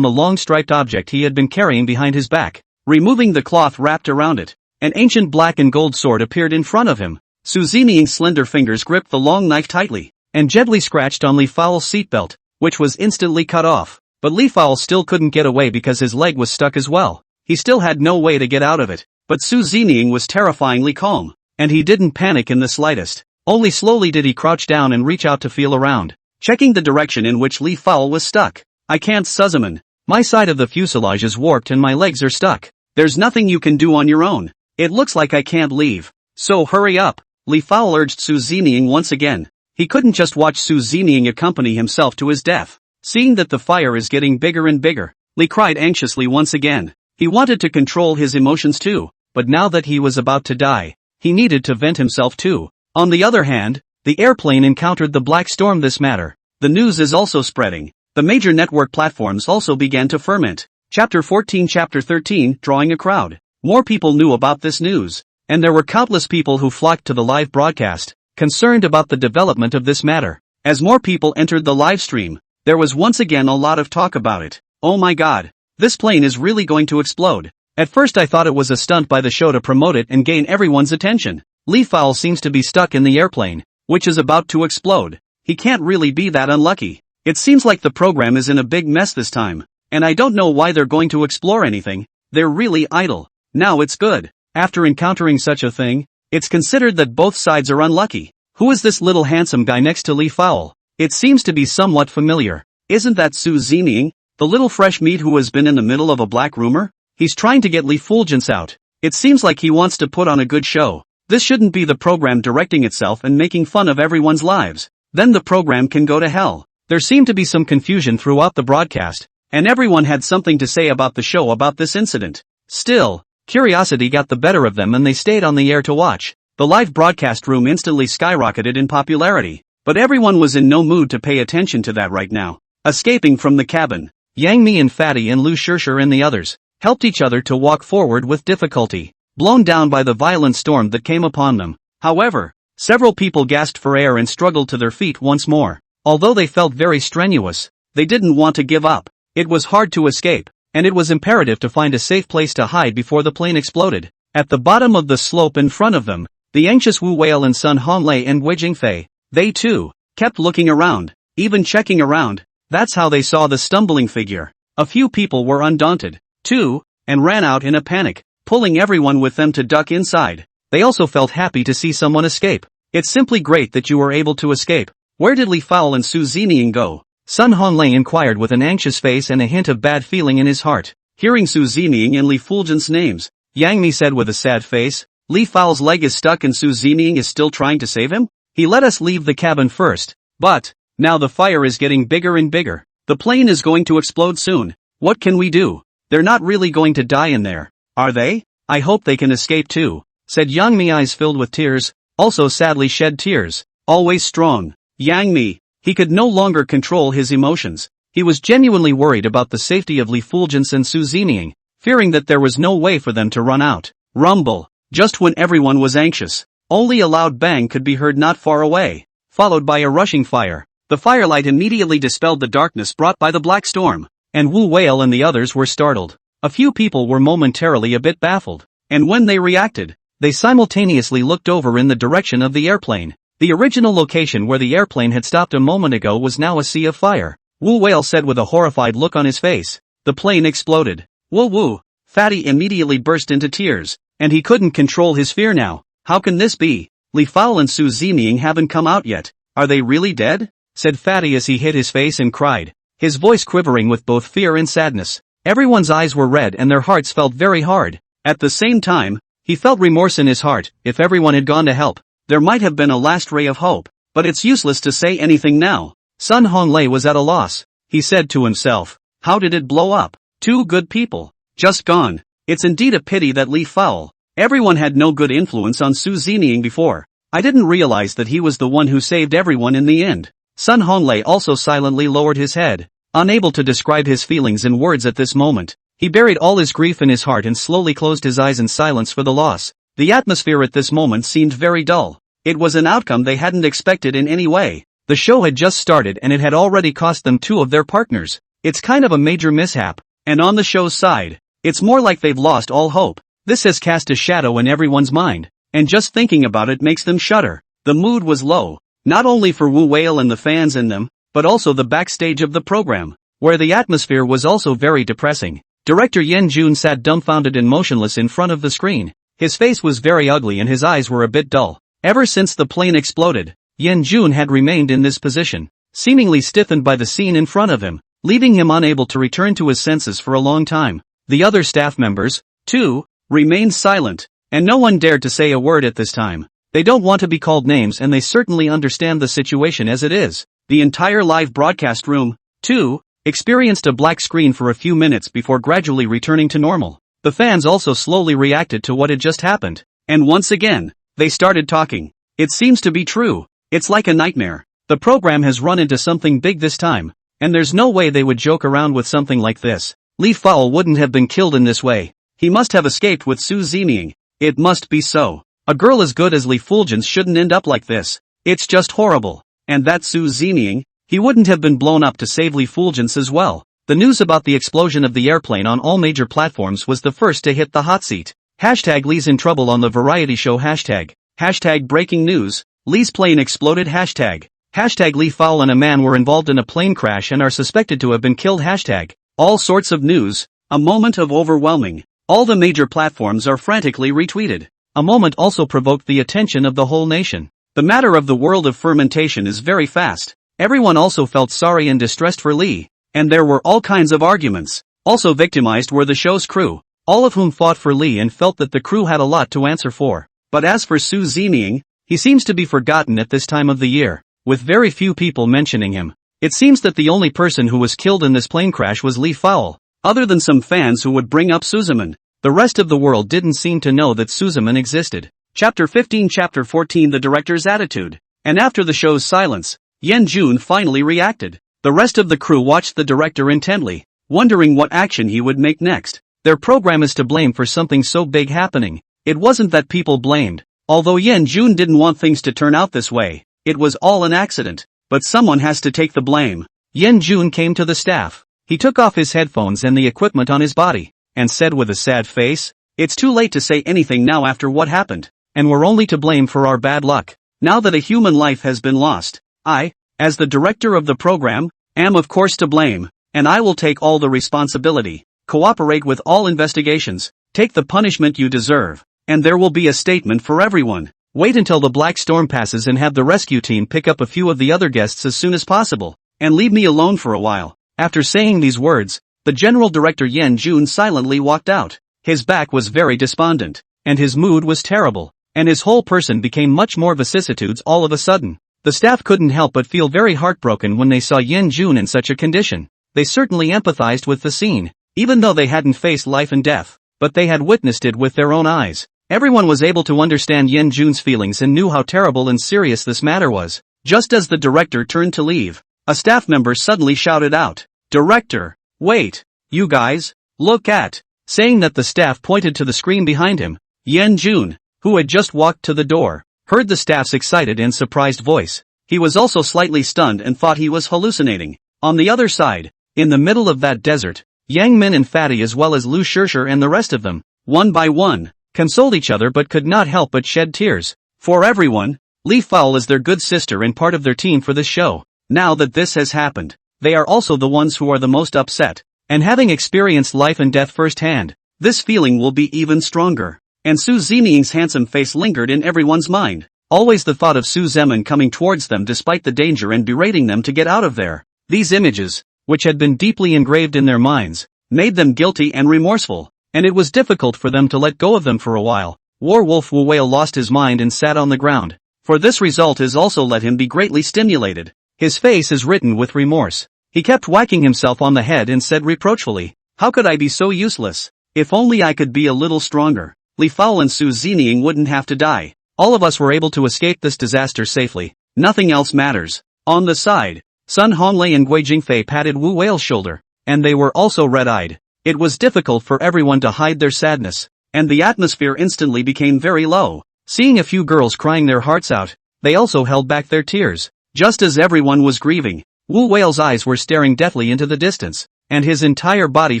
the long striped object he had been carrying behind his back. Removing the cloth wrapped around it, an ancient black and gold sword appeared in front of him. Su Zining's slender fingers gripped the long knife tightly, and gently scratched on Li Fao's seatbelt, which was instantly cut off. But Li Fao still couldn't get away because his leg was stuck as well. He still had no way to get out of it. But Su Zining was terrifyingly calm, and he didn't panic in the slightest. Only slowly did he crouch down and reach out to feel around, checking the direction in which Li Fao was stuck. I can't, Suzuman. My side of the fuselage is warped and my legs are stuck. There's nothing you can do on your own. It looks like I can't leave. So hurry up. Li Fao urged Su Zining once again. He couldn't just watch Su Zining accompany himself to his death. Seeing that the fire is getting bigger and bigger, Li cried anxiously once again. He wanted to control his emotions too, but now that he was about to die, he needed to vent himself too. On the other hand, the airplane encountered the black storm this matter. The news is also spreading. The major network platforms also began to ferment. Chapter 14 Chapter 13 Drawing a crowd. More people knew about this news, and there were countless people who flocked to the live broadcast, concerned about the development of this matter. As more people entered the live stream, there was once again a lot of talk about it. Oh my god. This plane is really going to explode. At first I thought it was a stunt by the show to promote it and gain everyone's attention. Li Fao seems to be stuck in the airplane, which is about to explode. He can't really be that unlucky. It seems like the program is in a big mess this time, and I don't know why they're going to explore anything. They're really idle. Now it's good. After encountering such a thing, it's considered that both sides are unlucky. Who is this little handsome guy next to Li Fao? It seems to be somewhat familiar. Isn't that Su Zining, the little fresh meat who has been in the middle of a black rumor? He's trying to get Li Fulgence out. It seems like he wants to put on a good show. This shouldn't be the program directing itself and making fun of everyone's lives. Then the program can go to hell. There seemed to be some confusion throughout the broadcast, and everyone had something to say about the show about this incident. Still, curiosity got the better of them and they stayed on the air to watch. The live broadcast room instantly skyrocketed in popularity. But everyone was in no mood to pay attention to that right now. Escaping from the cabin, Yang Mi and Fatty and Lu Shishir and the others helped each other to walk forward with difficulty, blown down by the violent storm that came upon them. However, several people gasped for air and struggled to their feet once more. Although they felt very strenuous, they didn't want to give up. It was hard to escape, and it was imperative to find a safe place to hide before the plane exploded. At the bottom of the slope in front of them, the anxious Wu Whale and Sun Honglei and Guo Jingfei, they too, kept looking around, even checking around. That's how they saw the stumbling figure. A few people were undaunted, too, and ran out in a panic, pulling everyone with them to duck inside. They also felt happy to see someone escape. It's simply great that you were able to escape. Where did Li Fowl and Su Zeming go? Sun Honglei inquired with an anxious face and a hint of bad feeling in his heart. Hearing Su Zeming and Li Fulgent's names, Yang Mi said with a sad face, Li Fowl's leg is stuck and Su Zeming is still trying to save him? He let us leave the cabin first, but now the fire is getting bigger and bigger. The plane is going to explode soon. What can we do? They're not really going to die in there, are they? I hope they can escape too, said Yang Mi, eyes filled with tears, also sadly shed tears. Always strong, Yang Mi. He could no longer control his emotions. He was genuinely worried about the safety of Li Fulgence and Su Zeming, fearing that there was no way for them to run out. Rumble. Just when everyone was anxious, only a loud bang could be heard not far away, followed by a rushing fire. The firelight immediately dispelled the darkness brought by the black storm, and Wu Whale and the others were startled. A few people were momentarily a bit baffled, and when they reacted, they simultaneously looked over in the direction of the airplane. The original location where the airplane had stopped a moment ago was now a sea of fire. Wu Whale said with a horrified look on his face. The plane exploded. Woo! Fatty immediately burst into tears, and he couldn't control his fear now. How can this be? Li Fowl and Su Zeming haven't come out yet. Are they really dead? Said Fatty as he hid his face and cried, his voice quivering with both fear and sadness. Everyone's eyes were red and their hearts felt very hard. At the same time, he felt remorse in his heart. If everyone had gone to help, there might have been a last ray of hope, but it's useless to say anything now. Sun Honglei was at a loss. He said to himself, how did it blow up? 2 good people, just gone. It's indeed a pity that Li Fowl. Everyone had no good influence on Su Zeming before. I didn't realize that he was the one who saved everyone in the end. Sun Honglei also silently lowered his head, unable to describe his feelings in words at this moment. He buried all his grief in his heart and slowly closed his eyes in silence for the loss. The atmosphere at this moment seemed very dull. It was an outcome they hadn't expected in any way. The show had just started and it had already cost them 2 of their partners. It's kind of a major mishap. And on the show's side, it's more like they've lost all hope. This has cast a shadow in everyone's mind, and just thinking about it makes them shudder. The mood was low, not only for Wu Whale and the fans in them, but also the backstage of the program, where the atmosphere was also very depressing. Director Yen Jun sat dumbfounded and motionless in front of the screen. His face was very ugly and his eyes were a bit dull. Ever since the plane exploded, Yen Jun had remained in this position, seemingly stiffened by the scene in front of him, leaving him unable to return to his senses for a long time. The other staff members, too, remained silent, and no one dared to say a word at this time. They don't want to be called names and they certainly understand the situation as it is. The entire live broadcast room, too, experienced a black screen for a few minutes before gradually returning to normal. The fans also slowly reacted to what had just happened, and once again, they started talking. It seems to be true. It's like a nightmare. The program has run into something big this time, and there's no way they would joke around with something like this. Li Fowl wouldn't have been killed in this way. He must have escaped with Su Zeming. It must be so. A girl as good as Li Fulgence shouldn't end up like this. It's just horrible. And that Su Zeming, he wouldn't have been blown up to save Li Fulgence as well. The news about the explosion of the airplane on all major platforms was the first to hit the hot seat. Hashtag Li's in trouble on the variety show hashtag. Hashtag breaking news, Li's plane exploded hashtag. Hashtag Li Fowl and a man were involved in a plane crash and are suspected to have been killed hashtag. All sorts of news. A moment of overwhelming. All the major platforms are frantically retweeted. A moment also provoked the attention of the whole nation. The matter of the world of fermentation is very fast. Everyone also felt sorry and distressed for Li, and there were all kinds of arguments. Also victimized were the show's crew, all of whom fought for Li and felt that the crew had a lot to answer for. But as for Su Zeming, he seems to be forgotten at this time of the year, with very few people mentioning him. It seems that the only person who was killed in this plane crash was Li Fowl, other than some fans who would bring up Suzuman. The rest of the world didn't seem to know that Suzuman existed. Chapter 15 Chapter 14 The Director's Attitude. And after the show's silence, Yen Jun finally reacted. The rest of the crew watched the director intently, wondering what action he would make next. Their program is to blame for something so big happening. It wasn't that people blamed. Although Yen Jun didn't want things to turn out this way, it was all an accident. But someone has to take the blame. Yen Jun came to the staff. He took off his headphones and the equipment on his body, and said with a sad face, "It's too late to say anything now after what happened, and we're only to blame for our bad luck. Now that a human life has been lost, I, as the director of the program, am of course to blame, and I will take all the responsibility. Cooperate with all investigations, take the punishment you deserve, and there will be a statement for everyone. Wait until the black storm passes and have the rescue team pick up a few of the other guests as soon as possible, and leave me alone for a while." After saying these words, the general director Yen Jun silently walked out. His back was very despondent, and his mood was terrible, and his whole person became much more vicissitudes all of a sudden. The staff couldn't help but feel very heartbroken when they saw Yen Jun in such a condition. They certainly empathized with the scene, even though they hadn't faced life and death, but they had witnessed it with their own eyes. Everyone was able to understand Yen Jun's feelings and knew how terrible and serious this matter was. Just as the director turned to leave, a staff member suddenly shouted out, "Director, wait, you guys, look at," saying that the staff pointed to the screen behind him. Yen Jun, who had just walked to the door, heard the staff's excited and surprised voice. He was also slightly stunned and thought he was hallucinating. On the other side, in the middle of that desert, Yang Min and Fatty as well as Lu Shishir and the rest of them, one by one, consoled each other but could not help but shed tears. For everyone, Li Fowl is their good sister and part of their team for this show. Now that this has happened, they are also the ones who are the most upset. And having experienced life and death firsthand, this feeling will be even stronger. And Su Zeming's handsome face lingered in everyone's mind. Always the thought of Su Zeming coming towards them despite the danger and berating them to get out of there. These images, which had been deeply engraved in their minds, made them guilty and remorseful, and it was difficult for them to let go of them for a while. Werewolf Wu Whale lost his mind and sat on the ground. For this result has also let him be greatly stimulated. His face is written with remorse. He kept whacking himself on the head and said reproachfully, "How could I be so useless? If only I could be a little stronger. Li Fowl and Su Zeming wouldn't have to die. All of us were able to escape this disaster safely. Nothing else matters." On the side, Sun Honglei and Guo Jingfei patted Wu Whale's shoulder, and they were also red-eyed. It was difficult for everyone to hide their sadness, and the atmosphere instantly became very low. Seeing a few girls crying their hearts out, they also held back their tears. Just as everyone was grieving, Wu Whale's eyes were staring deathly into the distance, and his entire body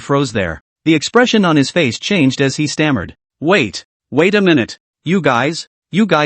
froze there. The expression on his face changed as he stammered, wait a minute, you guys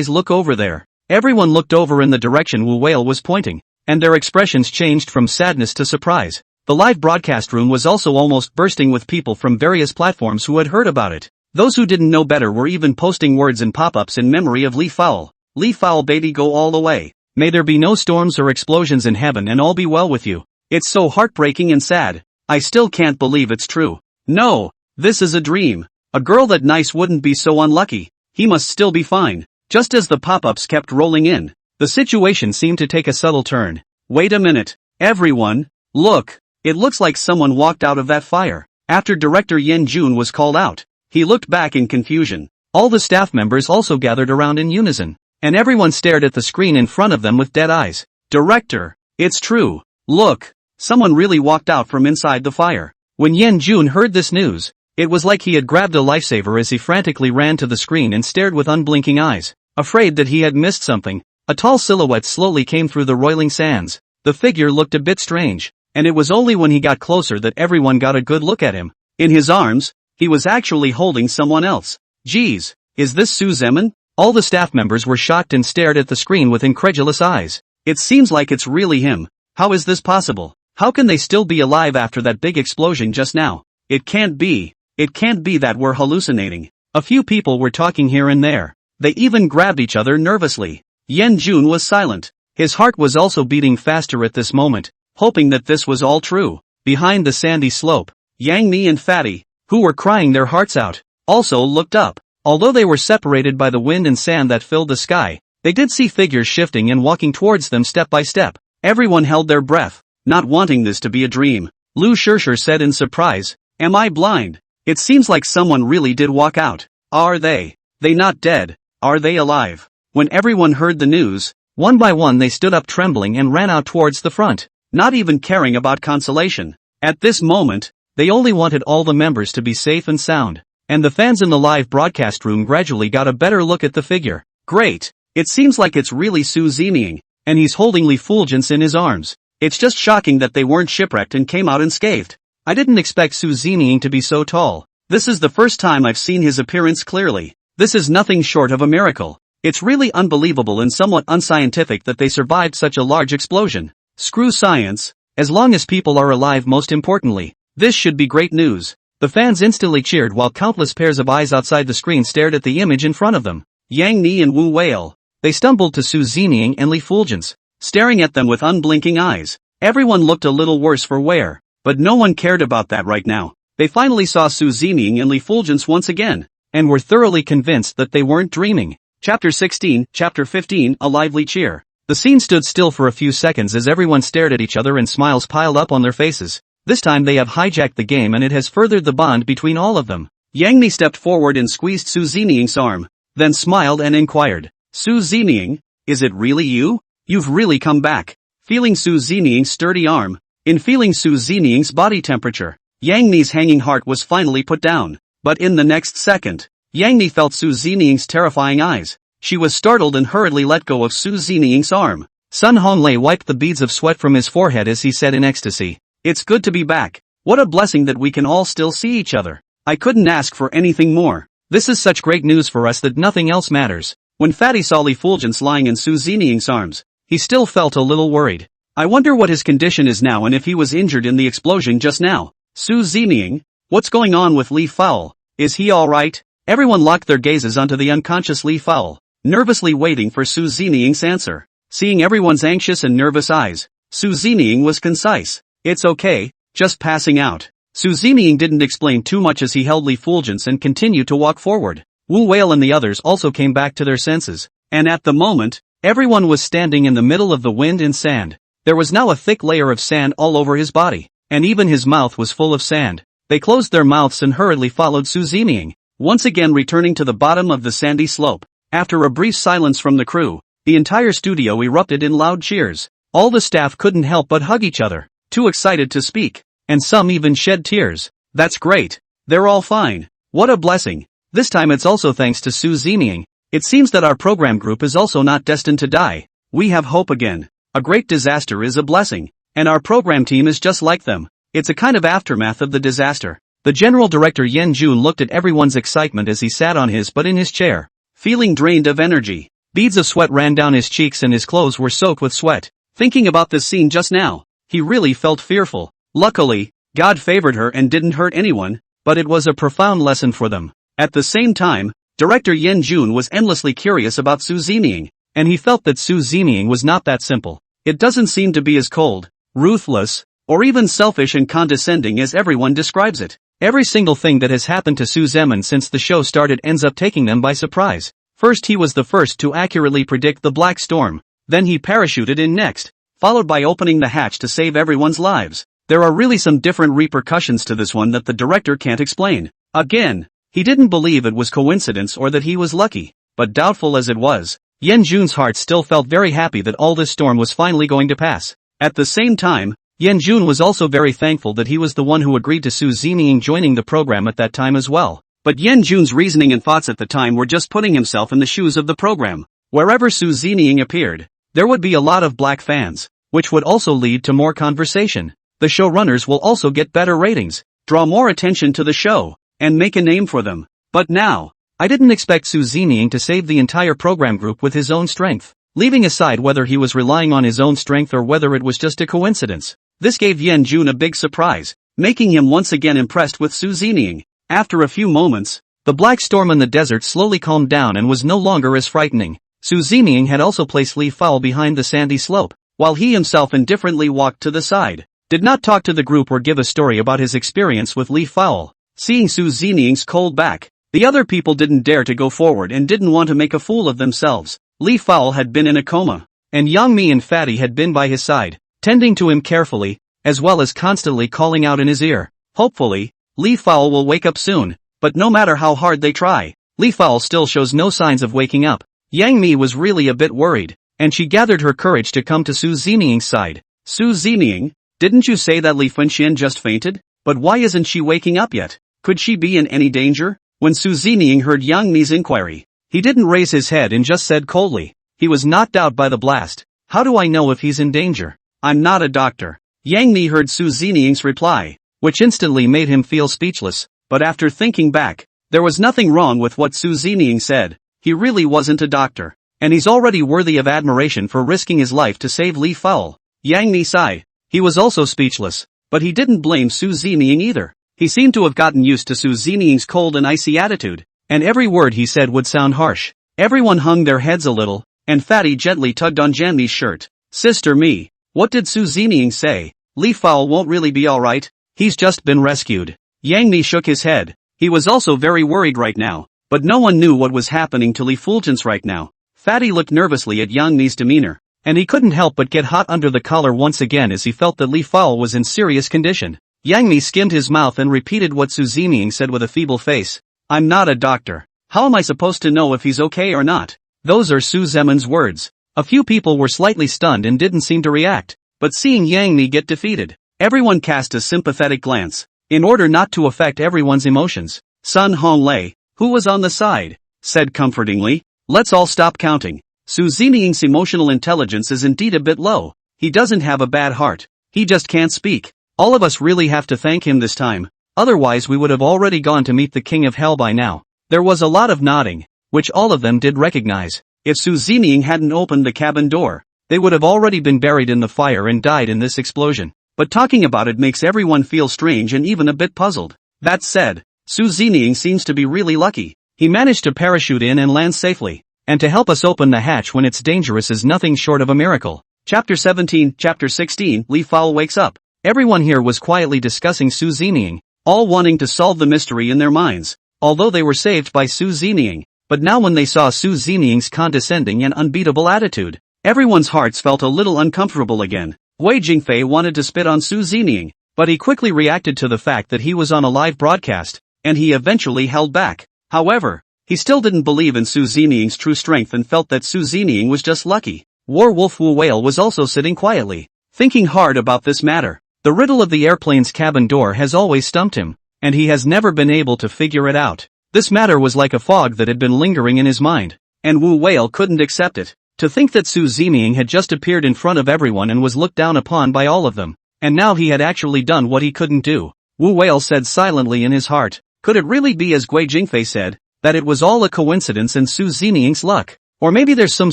look over there." Everyone looked over in the direction Wu Whale was pointing, and their expressions changed from sadness to surprise. The live broadcast room was also almost bursting with people from various platforms who had heard about it. Those who didn't know better were even posting words and pop-ups in memory of Li Fowl. "Li Fowl baby, go all the way. May there be no storms or explosions in heaven and all be well with you. It's so heartbreaking and sad. I still can't believe it's true. No, this is a dream. A girl that nice wouldn't be so unlucky. He must still be fine." Just as the pop-ups kept rolling in, the situation seemed to take a subtle turn. "Wait a minute, everyone, look. It looks like someone walked out of that fire." After Director Yen Jun was called out, he looked back in confusion. All the staff members also gathered around in unison, and everyone stared at the screen in front of them with dead eyes. "Director, it's true. Look, someone really walked out from inside the fire." When Yen Jun heard this news, it was like he had grabbed a lifesaver as he frantically ran to the screen and stared with unblinking eyes. Afraid that he had missed something, a tall silhouette slowly came through the roiling sands. The figure looked a bit strange, and it was only when he got closer that everyone got a good look at him. In his arms, he was actually holding someone else. "Geez, is this Su Zeming?" All the staff members were shocked and stared at the screen with incredulous eyes. "It seems like it's really him. How is this possible? How can they still be alive after that big explosion just now? It can't be that we're hallucinating." A few people were talking here and there. They even grabbed each other nervously. Yen Jun was silent. His heart was also beating faster at this moment, hoping that this was all true. Behind the sandy slope, Yang Mi and Fatty, who were crying their hearts out, also looked up. Although they were separated by the wind and sand that filled the sky, they did see figures shifting and walking towards them step by step. Everyone held their breath, not wanting this to be a dream. Lu Shishir said in surprise, "Am I blind? It seems like someone really did walk out. Are they not dead? Are they alive?" When everyone heard the news, One by one they stood up trembling and ran out towards the front, not even caring about consolation. At this moment, they only wanted all the members to be safe and sound. And the fans in the live broadcast room gradually got a better look at the figure. Great! It seems like it's really Su Zeming, and he's holding Li Fulgence in his arms. It's just shocking that they weren't shipwrecked and came out unscathed. I didn't expect Su Zeming to be so tall. This is the first time I've seen his appearance clearly. This is nothing short of a miracle. It's really unbelievable and somewhat unscientific that they survived such a large explosion. Screw science, as long as people are alive most importantly. This should be great news. The fans instantly cheered while countless pairs of eyes outside the screen stared at the image in front of them. Yang Mi and Wu Whale. They stumbled to Su Zeming and Li Fulgence, staring at them with unblinking eyes. Everyone looked a little worse for wear, but no one cared about that right now. They finally saw Su Zeming and Li Fulgence once again, and were thoroughly convinced that they weren't dreaming. Chapter 16, Chapter 15, A Lively Cheer. The scene stood still for a few seconds as everyone stared at each other and smiles piled up on their faces. This time they have hijacked the game and it has furthered the bond between all of them. Yang Mi stepped forward and squeezed Su Zeming's arm, then smiled and inquired, Su Zeming, is it really you? You've really come back. Feeling Su Zeming's sturdy arm, in feeling Su Zeming's body temperature, Yang Mi's hanging heart was finally put down. But in the next second, Yang Mi felt Su Zeming's terrifying eyes. She was startled and hurriedly let go of Su Zeming's arm. Sun Honglei wiped the beads of sweat from his forehead as he said in ecstasy, It's good to be back. What a blessing that we can all still see each other. I couldn't ask for anything more. This is such great news for us that nothing else matters. When Fatty saw Li Fulgence lying in Su Zeming's arms, he still felt a little worried. I wonder what his condition is now and if he was injured in the explosion just now. Su Zeming, what's going on with Li Fowl? Is he alright? Everyone locked their gazes onto the unconscious Li Fowl, nervously waiting for Su Zeming's answer. Seeing everyone's anxious and nervous eyes, Su Zeming was concise. It's okay, just passing out. Su Zeming didn't explain too much as he held Li Fulgence and continued to walk forward. Wu Whale and the others also came back to their senses. And at the moment, everyone was standing in the middle of the wind and sand. There was now a thick layer of sand all over his body, and even his mouth was full of sand. They closed their mouths and hurriedly followed Su Zeming, once again returning to the bottom of the sandy slope. After a brief silence from the crew, the entire studio erupted in loud cheers. All the staff couldn't help but hug each other, too excited to speak, and some even shed tears. That's great. They're all fine. What a blessing. This time it's also thanks to Su Zeming. It seems that our program group is also not destined to die. We have hope again. A great disaster is a blessing, and our program team is just like them. It's a kind of aftermath of the disaster. The general director Yen Jun looked at everyone's excitement as he sat on his butt in his chair, feeling drained of energy. Beads of sweat ran down his cheeks and his clothes were soaked with sweat. Thinking about this scene just now, he really felt fearful. Luckily, God favored her and didn't hurt anyone, but it was a profound lesson for them. At the same time, Director Yen Jun was endlessly curious about Su Zeming, and he felt that Su Zeming was not that simple. It doesn't seem to be as cold, ruthless, or even selfish and condescending as everyone describes it. Every single thing that has happened to Su Zeming since the show started ends up taking them by surprise. First he was the first to accurately predict the Black Storm, then he parachuted in next, followed by opening the hatch to save everyone's lives. There are really some different repercussions to this one that the director can't explain. Again, he didn't believe it was coincidence or that he was lucky, but doubtful as it was, Yen Jun's heart still felt very happy that all this storm was finally going to pass. At the same time, Yen Jun was also very thankful that he was the one who agreed to Su Zeming joining the program at that time as well. But Yen Jun's reasoning and thoughts at the time were just putting himself in the shoes of the program. Wherever Su Zeming appeared, there would be a lot of black fans, which would also lead to more conversation. The showrunners will also get better ratings, draw more attention to the show, and make a name for them. But now, I didn't expect Su Zeming to save the entire program group with his own strength. Leaving aside whether he was relying on his own strength or whether it was just a coincidence, this gave Yen Jun a big surprise, making him once again impressed with Su Zeming. After a few moments, the black storm in the desert slowly calmed down and was no longer as frightening. Su Zeming had also placed Li Fowl behind the sandy slope, while he himself indifferently walked to the side, did not talk to the group or give a story about his experience with Li Fowl. Seeing Su Zeming's cold back, the other people didn't dare to go forward and didn't want to make a fool of themselves. Li Fowl had been in a coma, and Yang Mi and Fatty had been by his side, tending to him carefully, as well as constantly calling out in his ear. Hopefully, Li Fowl will wake up soon, but no matter how hard they try, Li Fowl still shows no signs of waking up. Yang Mi was really a bit worried, and she gathered her courage to come to Su Ziming's side. Su Ziming, didn't you say that Li Funxian just fainted? But why isn't she waking up yet? Could she be in any danger? When Su Ziming heard Yang Ni's inquiry, he didn't raise his head and just said coldly, he was knocked out by the blast. How do I know if he's in danger? I'm not a doctor. Yang Ni heard Su Ziming's reply, which instantly made him feel speechless, but after thinking back, there was nothing wrong with what Su Ziming said. He really wasn't a doctor, and he's already worthy of admiration for risking his life to save Li Fowl. Yang Ni sighed. He was also speechless, but he didn't blame Su Ziming either. He seemed to have gotten used to Su Ziming's cold and icy attitude, and every word he said would sound harsh. Everyone hung their heads a little, and Fatty gently tugged on Janmi's shirt. Sister Me, what did Su Ziming say? Li Fowl won't really be alright, he's just been rescued. Yang Mi shook his head. He was also very worried right now, but no one knew what was happening to Li Fulgence right now. Fatty looked nervously at Yang Mi's demeanor, and he couldn't help but get hot under the collar once again as he felt that Li Fowl was in serious condition. Yang Mi skimmed his mouth and repeated what Su Ziming said with a feeble face. I'm not a doctor. How am I supposed to know if he's okay or not? Those are Su Zemin's words. A few people were slightly stunned and didn't seem to react, but seeing Yang Mi get defeated, everyone cast a sympathetic glance. In order not to affect everyone's emotions, Sun Honglei, who was on the side, said comfortingly, let's all stop counting. Su Ziming's emotional intelligence is indeed a bit low. He doesn't have a bad heart. He just can't speak. All of us really have to thank him this time. Otherwise we would have already gone to meet the King of Hell by now. There was a lot of nodding, which all of them did recognize. If Su Ziming hadn't opened the cabin door, they would have already been buried in the fire and died in this explosion. But talking about it makes everyone feel strange and even a bit puzzled. That said, Su Ziming seems to be really lucky. He managed to parachute in and land safely. And to help us open the hatch when it's dangerous is nothing short of a miracle. Chapter 17, Chapter 16, Li Fowl wakes up. Everyone here was quietly discussing Su Ziming, all wanting to solve the mystery in their minds, although they were saved by Su Ziming. But now when they saw Su Ziming's condescending and unbeatable attitude, everyone's hearts felt a little uncomfortable again. Guo Jingfei wanted to spit on Su Ziming, but he quickly reacted to the fact that he was on a live broadcast, and he eventually held back. However, he still didn't believe in Su Ziming's true strength and felt that Su Ziming was just lucky. Werewolf Wu Whale was also sitting quietly, thinking hard about this matter. The riddle of the airplane's cabin door has always stumped him, and he has never been able to figure it out. This matter was like a fog that had been lingering in his mind, and Wu Whale couldn't accept it. To think that Su Ziming had just appeared in front of everyone and was looked down upon by all of them, and now he had actually done what he couldn't do. Wu Whale said silently in his heart, could it really be as Guo Jingfei said, that it was all a coincidence and Su Ziming's luck? Or maybe there's some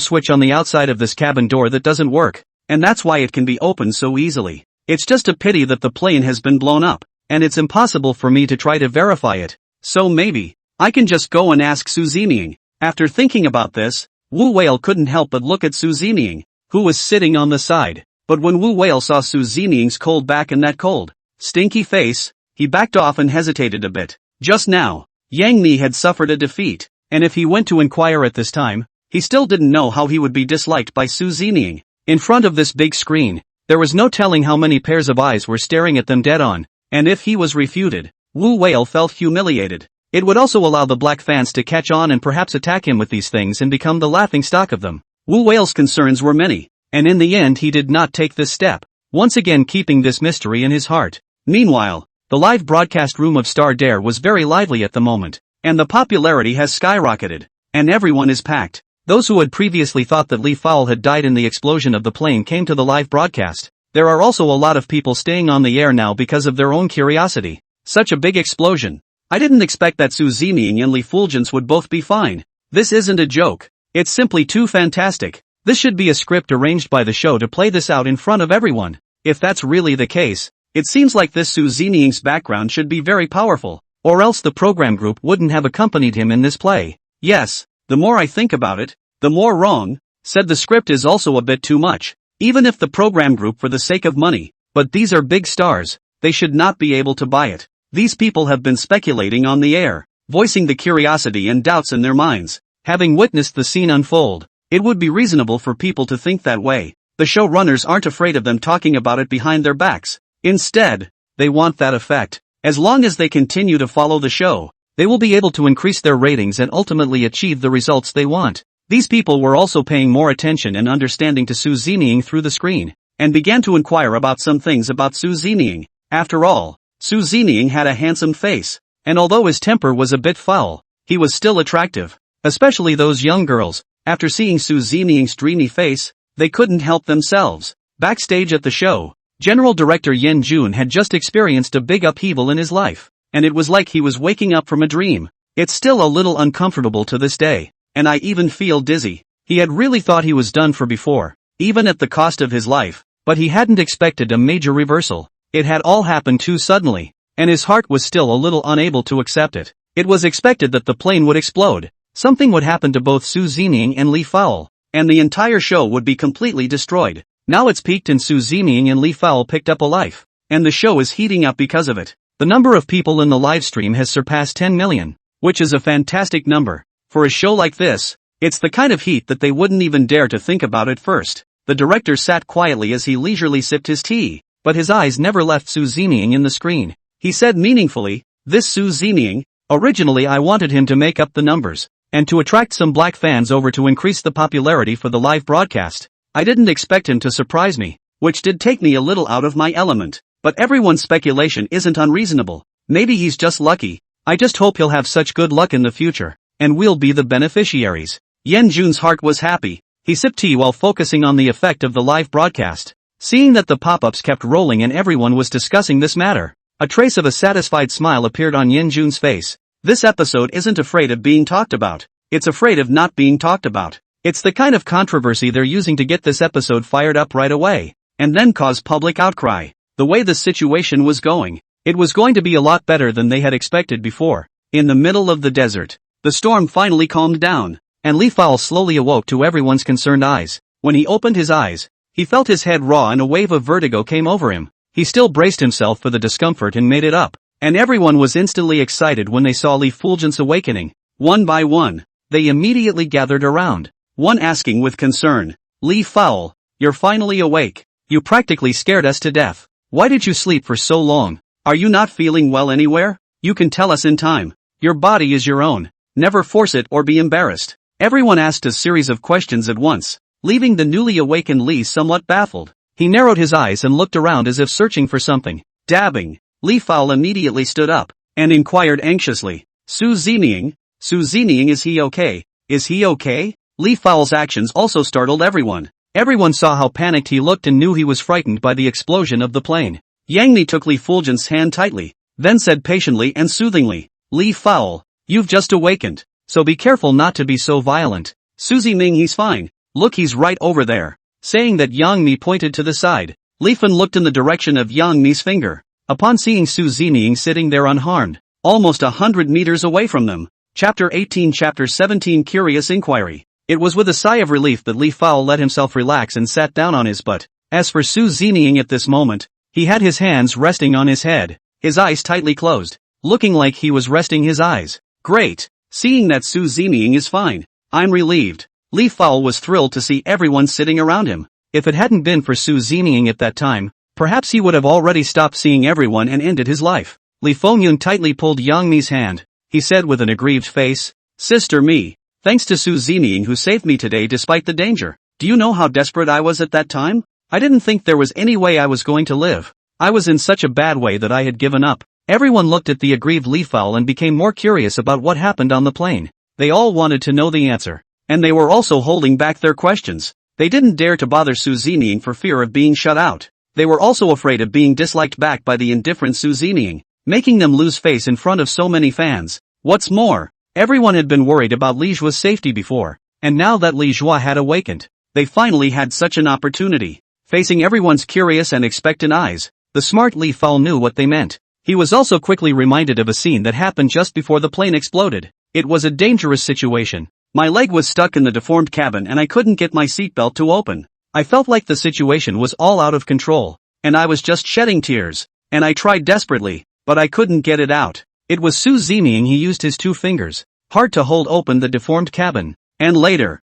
switch on the outside of this cabin door that doesn't work, and that's why it can be opened so easily. It's just a pity that the plane has been blown up, and it's impossible for me to try to verify it. So maybe I can just go and ask Su Ziming. After thinking about this, Wu Whale couldn't help but look at Su Ziming, who was sitting on the side. But when Wu Whale saw Su Ziming's cold back and that cold, stinky face, he backed off and hesitated a bit. Just now, Yang Mi had suffered a defeat, and if he went to inquire at this time, he still didn't know how he would be disliked by Su Ziming. In front of this big screen, there was no telling how many pairs of eyes were staring at them dead on, and if he was refuted, Wu Whale felt humiliated. It would also allow the black fans to catch on and perhaps attack him with these things and become the laughingstock of them. Wu Whale's concerns were many, and in the end he did not take this step, once again keeping this mystery in his heart. Meanwhile, the live broadcast room of Star Dare was very lively at the moment, and the popularity has skyrocketed, and everyone is packed. Those who had previously thought that Li Fowl had died in the explosion of the plane came to the live broadcast. There are also a lot of people staying on the air now because of their own curiosity. Such a big explosion. I didn't expect that Su Ziming and Li Fulgence would both be fine. This isn't a joke. It's simply too fantastic. This should be a script arranged by the show to play this out in front of everyone. If that's really the case, it seems like this Su Ziming's background should be very powerful, or else the program group wouldn't have accompanied him in this play. Yes, the more I think about it, the more wrong, said the script is also a bit too much. Even if the program group for the sake of money, but these are big stars, they should not be able to buy it. These people have been speculating on the air, voicing the curiosity and doubts in their minds. Having witnessed the scene unfold, it would be reasonable for people to think that way. The showrunners aren't afraid of them talking about it behind their backs. Instead, they want that effect. As long as they continue to follow the show, they will be able to increase their ratings and ultimately achieve the results they want. These people were also paying more attention and understanding to Su Zeming through the screen, and began to inquire about some things about Su Zeming. After all, Su Zeming had a handsome face, and although his temper was a bit foul, he was still attractive. Especially those young girls, after seeing Su Zeming's dreamy face, they couldn't help themselves. Backstage at the show, General Director Yen Jun had just experienced a big upheaval in his life, and it was like he was waking up from a dream. It's still a little uncomfortable to this day, and I even feel dizzy. He had really thought he was done for before, even at the cost of his life, but he hadn't expected a major reversal. It had all happened too suddenly, and his heart was still a little unable to accept it. It was expected that the plane would explode, something would happen to both Su Zeming and Li Fowl, and the entire show would be completely destroyed. Now it's peaked and Su Zeming and Li Fowl picked up a life, and the show is heating up because of it. The number of people in the livestream has surpassed 10 million, which is a fantastic number. For a show like this, it's the kind of heat that they wouldn't even dare to think about at first. The director sat quietly as he leisurely sipped his tea, but his eyes never left Su Zeming in the screen. He said meaningfully, "This Su Zeming, originally I wanted him to make up the numbers, and to attract some black fans over to increase the popularity for the live broadcast. I didn't expect him to surprise me, which did take me a little out of my element, but everyone's speculation isn't unreasonable. Maybe he's just lucky. I just hope he'll have such good luck in the future, and we'll be the beneficiaries." Yen Jun's heart was happy. He sipped tea while focusing on the effect of the live broadcast. Seeing that the pop-ups kept rolling and everyone was discussing this matter, a trace of a satisfied smile appeared on Yen Jun's face. This episode isn't afraid of being talked about. It's afraid of not being talked about. It's the kind of controversy they're using to get this episode fired up right away, and then cause public outcry. The way the situation was going, it was going to be a lot better than they had expected before. In the middle of the desert, the storm finally calmed down, and Li Fowl slowly awoke to everyone's concerned eyes. When he opened his eyes, he felt his head raw and a wave of vertigo came over him. He still braced himself for the discomfort and made it up, and everyone was instantly excited when they saw Li Fulgence awakening. One by one, they immediately gathered around, one asking with concern, "Li Fowl, you're finally awake. You practically scared us to death. Why did you sleep for so long? Are you not feeling well anywhere? You can tell us in time. Your body is your own. Never force it or be embarrassed." Everyone asked a series of questions at once, leaving the newly awakened Li somewhat baffled. He narrowed his eyes and looked around as if searching for something. Dabbing, Li Fowl immediately stood up, and inquired anxiously, "Su Zeming? Su Zeming, is he okay? Is he okay?" Li Fowl's actions also startled everyone. Everyone saw how panicked he looked and knew he was frightened by the explosion of the plane. Yang Mi took Li Fulgence's hand tightly, then said patiently and soothingly, "Li Fowl, you've just awakened, so be careful not to be so violent. Su Zeming, he's fine. Look, he's right over there." Saying that, Yang Mi pointed to the side. Li Fan looked in the direction of Yang Mi's finger. Upon seeing Su Zeming sitting there unharmed, almost 100 meters away from them. Chapter 18 Chapter 17 Curious Inquiry. It was with a sigh of relief that Li Fowl let himself relax and sat down on his butt. As for Su Zeming at this moment, he had his hands resting on his head, his eyes tightly closed, looking like he was resting his eyes. "Great. Seeing that Su Zeming is fine, I'm relieved." Li Fowl was thrilled to see everyone sitting around him. If it hadn't been for Su Zeming at that time, perhaps he would have already stopped seeing everyone and ended his life. Li Fengyun tightly pulled Yang Mi's hand. He said with an aggrieved face, "Sister Mi, thanks to Su Zeming who saved me today despite the danger. Do you know how desperate I was at that time? I didn't think there was any way I was going to live. I was in such a bad way that I had given up." Everyone looked at the aggrieved Li Fowl and became more curious about what happened on the plane. They all wanted to know the answer, and they were also holding back their questions. They didn't dare to bother Su Zeming for fear of being shut out. They were also afraid of being disliked back by the indifferent Su Zeming, making them lose face in front of so many fans. What's more, everyone had been worried about Li Jua's safety before, and now that Li Jua had awakened, they finally had such an opportunity. Facing everyone's curious and expectant eyes, the smart Li Fowl knew what they meant. He was also quickly reminded of a scene that happened just before the plane exploded. It was a dangerous situation. My leg was stuck in the deformed cabin and I couldn't get my seatbelt to open. I felt like the situation was all out of control, and I was just shedding tears, and I tried desperately, but I couldn't get it out. It was Su Zeming. He used his 2 fingers, hard to hold open the deformed cabin, and later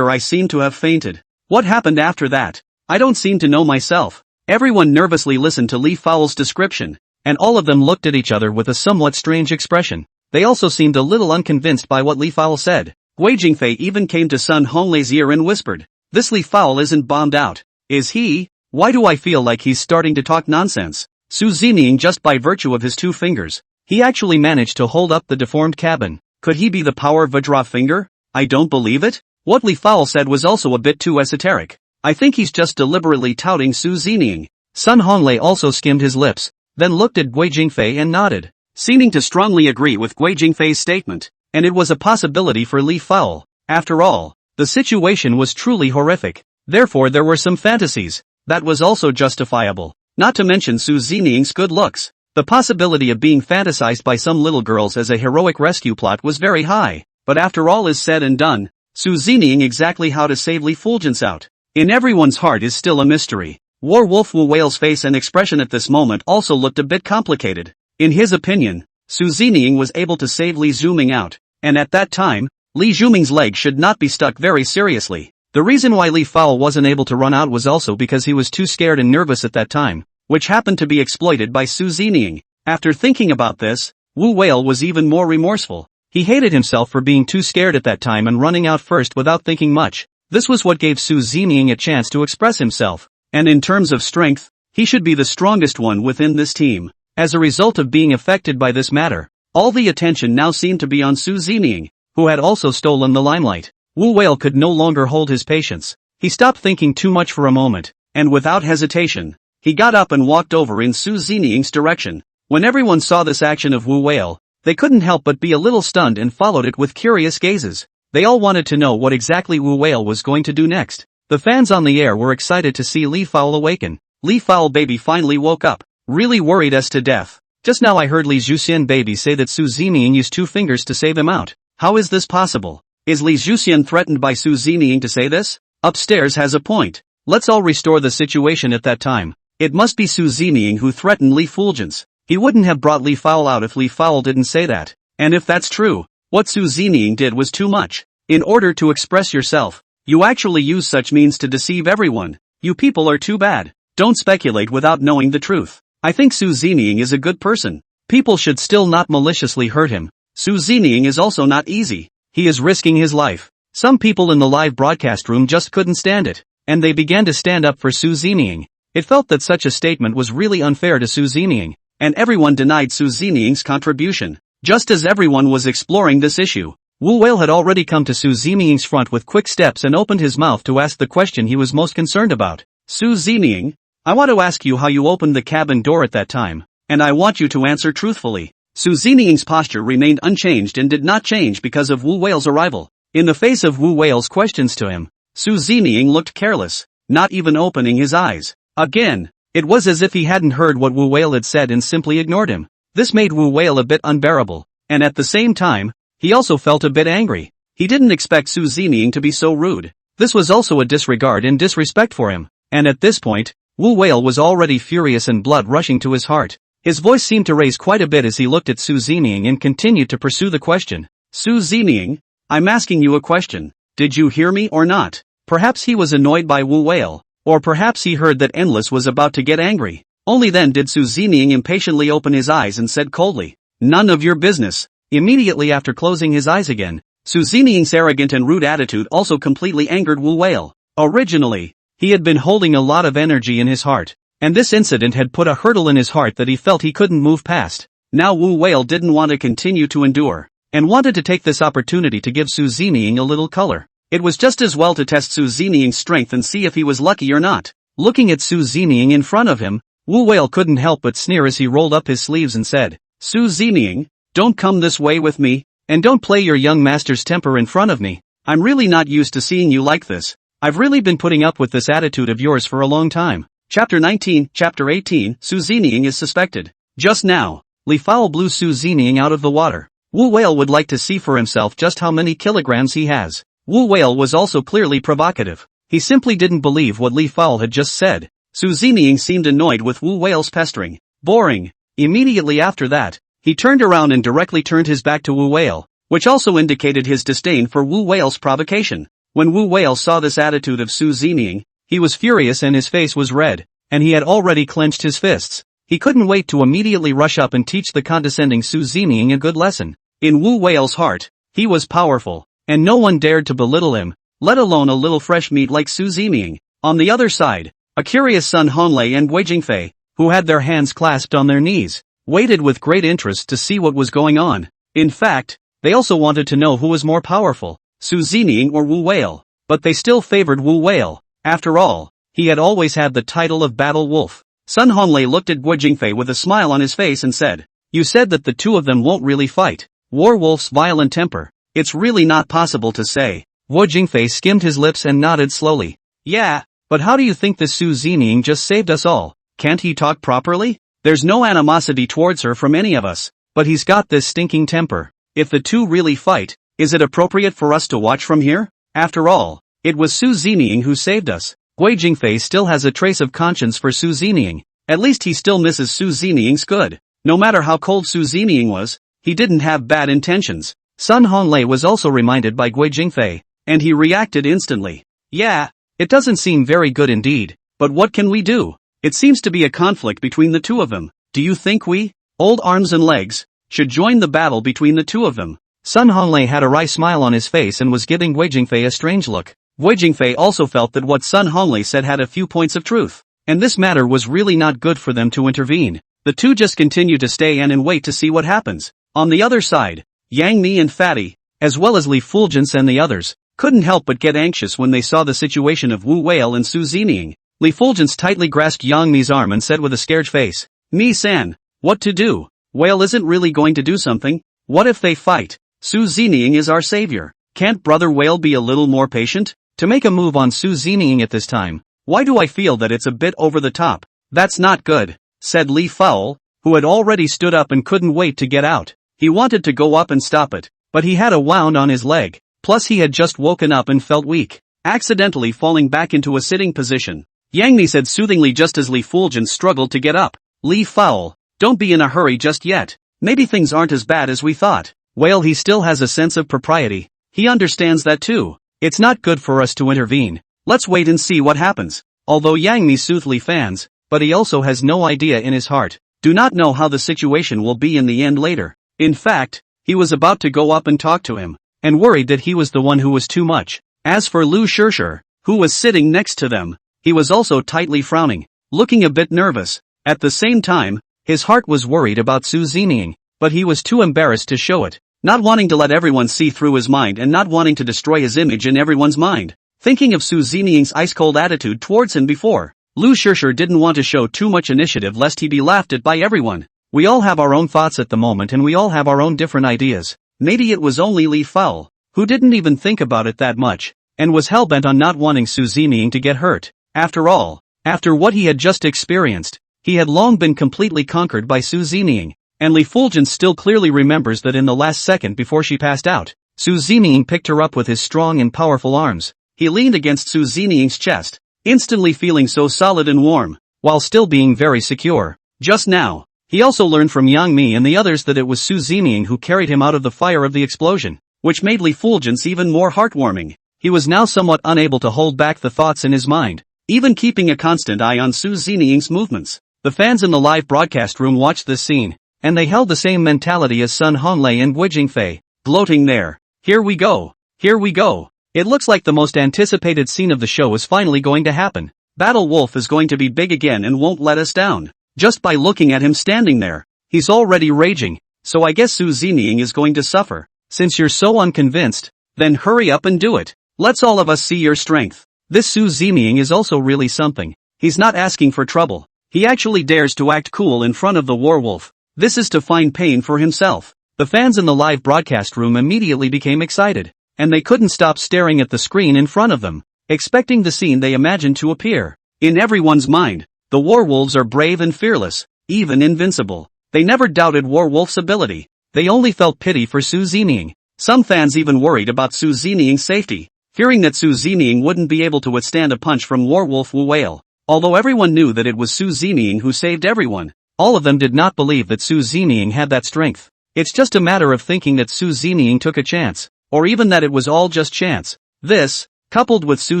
I seemed to have fainted. What happened after that? I don't seem to know myself. Everyone nervously listened to Li Fowl's description, and all of them looked at each other with a somewhat strange expression. They also seemed a little unconvinced by what Li Fowl said. Guo Jingfei even came to Sun Honglei's ear and whispered, "This Li Fowl isn't bombed out, is he? Why do I feel like he's starting to talk nonsense?" Su Zining, just by virtue of his 2 fingers, he actually managed to hold up the deformed cabin. Could he be the power Vajra finger? I don't believe it. What Li Fowl said was also a bit too esoteric. I think he's just deliberately touting Su Zining. Sun Honglei also skimmed his lips, then looked at Guo Jingfei and nodded, seeming to strongly agree with Guo Jingfei's statement, and it was a possibility for Li Fowl. After all, the situation was truly horrific. Therefore there were some fantasies that was also justifiable, not to mention Su Zining's good looks. The possibility of being fantasized by some little girls as a heroic rescue plot was very high, but after all is said and done, Su Zining exactly how to save Li Fulgence out in everyone's heart is still a mystery. Werewolf Wu Whale's face and expression at this moment also looked a bit complicated. In his opinion, Su Zining was able to save Li Zuming out, and at that time, Li Zuming's leg should not be stuck very seriously. The reason why Li Fowl wasn't able to run out was also because he was too scared and nervous at that time, which happened to be exploited by Su Zining. After thinking about this, Wu Whale was even more remorseful. He hated himself for being too scared at that time and running out first without thinking much. This was what gave Su Zining a chance to express himself, and in terms of strength, he should be the strongest one within this team. As a result of being affected by this matter, all the attention now seemed to be on Su Zining, who had also stolen the limelight. Wu Whale could no longer hold his patience. He stopped thinking too much for a moment, and without hesitation, he got up and walked over in Su Zining's direction. When everyone saw this action of Wu Whale, they couldn't help but be a little stunned and followed it with curious gazes. They all wanted to know what exactly Wu Whale was going to do next. The fans on the air were excited to see Li Fowl awaken. Li Fowl baby finally woke up, really worried as to death. Just now I heard Li Zhuxian baby say that Su Zining used 2 fingers to save him out. How is this possible? Is Li Zhuxian threatened by Su Zining to say this? Upstairs has a point. Let's all restore the situation at that time. It must be Su Zining who threatened Li Fulgence. He wouldn't have brought Li Fowl out if Li Fowl didn't say that. And if that's true, what Su Zining did was too much. In order to express yourself, you actually use such means to deceive everyone. You people are too bad. Don't speculate without knowing the truth. I think Su Zining is a good person. People should still not maliciously hurt him. Su Zining is also not easy. He is risking his life. Some people in the live broadcast room just couldn't stand it, and they began to stand up for Su Zining. It felt that such a statement was really unfair to Su Zining, and everyone denied Su Zining's contribution. Just as everyone was exploring this issue, Wu Whale had already come to Su Zining's front with quick steps and opened his mouth to ask the question he was most concerned about. Su Zining, I want to ask you how you opened the cabin door at that time, and I want you to answer truthfully. Su Zining's posture remained unchanged and did not change because of Wu Whale's arrival. In the face of Wu Whale's questions to him, Su Zining looked careless, not even opening his eyes. Again, it was as if he hadn't heard what Wu Whale had said and simply ignored him. This made Wu Whale a bit unbearable, and at the same time, he also felt a bit angry. He didn't expect Su Zining to be so rude. This was also a disregard and disrespect for him, and at this point, Wu Whale was already furious and blood rushing to his heart. His voice seemed to raise quite a bit as he looked at Su Zining and continued to pursue the question. Su Zining, I'm asking you a question. Did you hear me or not? Perhaps he was annoyed by Wu Whale, or perhaps he heard that Endless was about to get angry. Only then did Su Zining impatiently open his eyes and said coldly, "None of your business." Immediately after closing his eyes again, Su Zining's arrogant and rude attitude also completely angered Wu Whale. Originally, he had been holding a lot of energy in his heart, and this incident had put a hurdle in his heart that he felt he couldn't move past. Now Wu Whale didn't want to continue to endure, and wanted to take this opportunity to give Su Zining a little color. It was just as well to test Su Zining's strength and see if he was lucky or not. Looking at Su Zining in front of him, Wu Whale couldn't help but sneer as he rolled up his sleeves and said, "Su Zining, don't come this way with me, and don't play your young master's temper in front of me. I'm really not used to seeing you like this. I've really been putting up with this attitude of yours for a long time." Chapter 19, Chapter 18, Su Zining is suspected. Just now, Li Fowl blew Su Zining out of the water. Wu Whale would like to see for himself just how many kilograms he has. Wu Whale was also clearly provocative. He simply didn't believe what Li Fowl had just said. Su Zining seemed annoyed with Wu Whale's pestering. Boring. Immediately after that, he turned around and directly turned his back to Wu Whale, which also indicated his disdain for Wu Whale's provocation. When Wu Whale saw this attitude of Su Zining, he was furious and his face was red, and he had already clenched his fists. He couldn't wait to immediately rush up and teach the condescending Su Zining a good lesson. In Wu Whale's heart, he was powerful, and no one dared to belittle him, let alone a little fresh meat like Su Zeming. On the other side, a curious Sun Honlei and Guo Jingfei, who had their hands clasped on their knees, waited with great interest to see what was going on. In fact, they also wanted to know who was more powerful, Su Zeming or Wu Whale, but they still favored Wu Whale. After all, he had always had the title of Battle Wolf. Sun Honlei looked at Guo Jingfei with a smile on his face and said, "You said that the two of them won't really fight. War Wolf's violent temper. It's really not possible to say." Guo Jingfei skimmed his lips and nodded slowly. "Yeah, but how do you think this Su Zeming just saved us all? Can't he talk properly? There's no animosity towards her from any of us, but he's got this stinking temper. If the two really fight, is it appropriate for us to watch from here? After all, it was Su Zeming who saved us." Guo Jingfei still has a trace of conscience for Su Zeming. At least he still misses Su Zeming's good. No matter how cold Su Zeming was, he didn't have bad intentions. Sun Honlei was also reminded by Guo Jingfei, and he reacted instantly. "Yeah, it doesn't seem very good indeed, but what can we do? It seems to be a conflict between the two of them. Do you think we, old arms and legs, should join the battle between the two of them?" Sun Honlei had a wry smile on his face and was giving Guo Jingfei a strange look. Guo Jingfei also felt that what Sun Honlei said had a few points of truth, and this matter was really not good for them to intervene. The two just continued to stay and wait to see what happens. On the other side, Yang Mi and Fatty, as well as Li Fulgence and the others, couldn't help but get anxious when they saw the situation of Wu Whale and Su Zeming. Li Fulgence tightly grasped Yang Mi's arm and said with a scared face, "Mi-san, what to do? Whale isn't really going to do something. What if they fight? Su Zeming is our savior. Can't Brother Whale be a little more patient? To make a move on Su Zeming at this time, why do I feel that it's a bit over the top?" "That's not good," said Li Fowl, who had already stood up and couldn't wait to get out. He wanted to go up and stop it, but he had a wound on his leg, plus he had just woken up and felt weak, accidentally falling back into a sitting position. Yang Mi said soothingly just as Li Fulgence struggled to get up, "Li Fowl, don't be in a hurry just yet. Maybe things aren't as bad as we thought. Whale he still has a sense of propriety. He understands that too. It's not good for us to intervene. Let's wait and see what happens." Although Yang Mi soothed Li fans, but he also has no idea in his heart, do not know how the situation will be in the end later. In fact, he was about to go up and talk to him, and worried that he was the one who was too much. As for Lu Shishir, who was sitting next to them, he was also tightly frowning, looking a bit nervous. At the same time, his heart was worried about Su Zeming, but he was too embarrassed to show it, not wanting to let everyone see through his mind and not wanting to destroy his image in everyone's mind. Thinking of Su Zeming's ice-cold attitude towards him before, Lu Shishir didn't want to show too much initiative lest he be laughed at by everyone. We all have our own thoughts at the moment and we all have our own different ideas. Maybe it was only Li Fowl, who didn't even think about it that much, and was hell-bent on not wanting Su Zeming to get hurt. After all, after what he had just experienced, he had long been completely conquered by Su Zeming, and Li Fulgence still clearly remembers that in the last second before she passed out, Su Zeming picked her up with his strong and powerful arms. He leaned against Su Zeming's chest, instantly feeling so solid and warm, while still being very secure. Just now, he also learned from Yang Mi and the others that it was Su Zeming who carried him out of the fire of the explosion, which made Li Fulgence even more heartwarming. He was now somewhat unable to hold back the thoughts in his mind, even keeping a constant eye on Su Zeming's movements. The fans in the live broadcast room watched this scene, and they held the same mentality as Sun Honlei and Guo Jingfei, gloating there. Here we go. Here we go. It looks like the most anticipated scene of the show is finally going to happen. Battle Wolf is going to be big again and won't let us down. Just by looking at him standing there, he's already raging, so I guess Su Zeming is going to suffer. Since you're so unconvinced, then hurry up and do it. Let's all of us see your strength. This Su Zeming is also really something. He's not asking for trouble. He actually dares to act cool in front of the werewolf. This is to find pain for himself. The fans in the live broadcast room immediately became excited, and they couldn't stop staring at the screen in front of them, expecting the scene they imagined to appear. In everyone's mind, the werewolves are brave and fearless, even invincible. They never doubted Werewolf's ability. They only felt pity for Su Zeming. Some fans even worried about Su Zeming's safety, fearing that Su Zeming wouldn't be able to withstand a punch from Werewolf Wu Whale. Although everyone knew that it was Su Zeming who saved everyone, all of them did not believe that Su Zeming had that strength. It's just a matter of thinking that Su Zeming took a chance, or even that it was all just chance. This, coupled with Su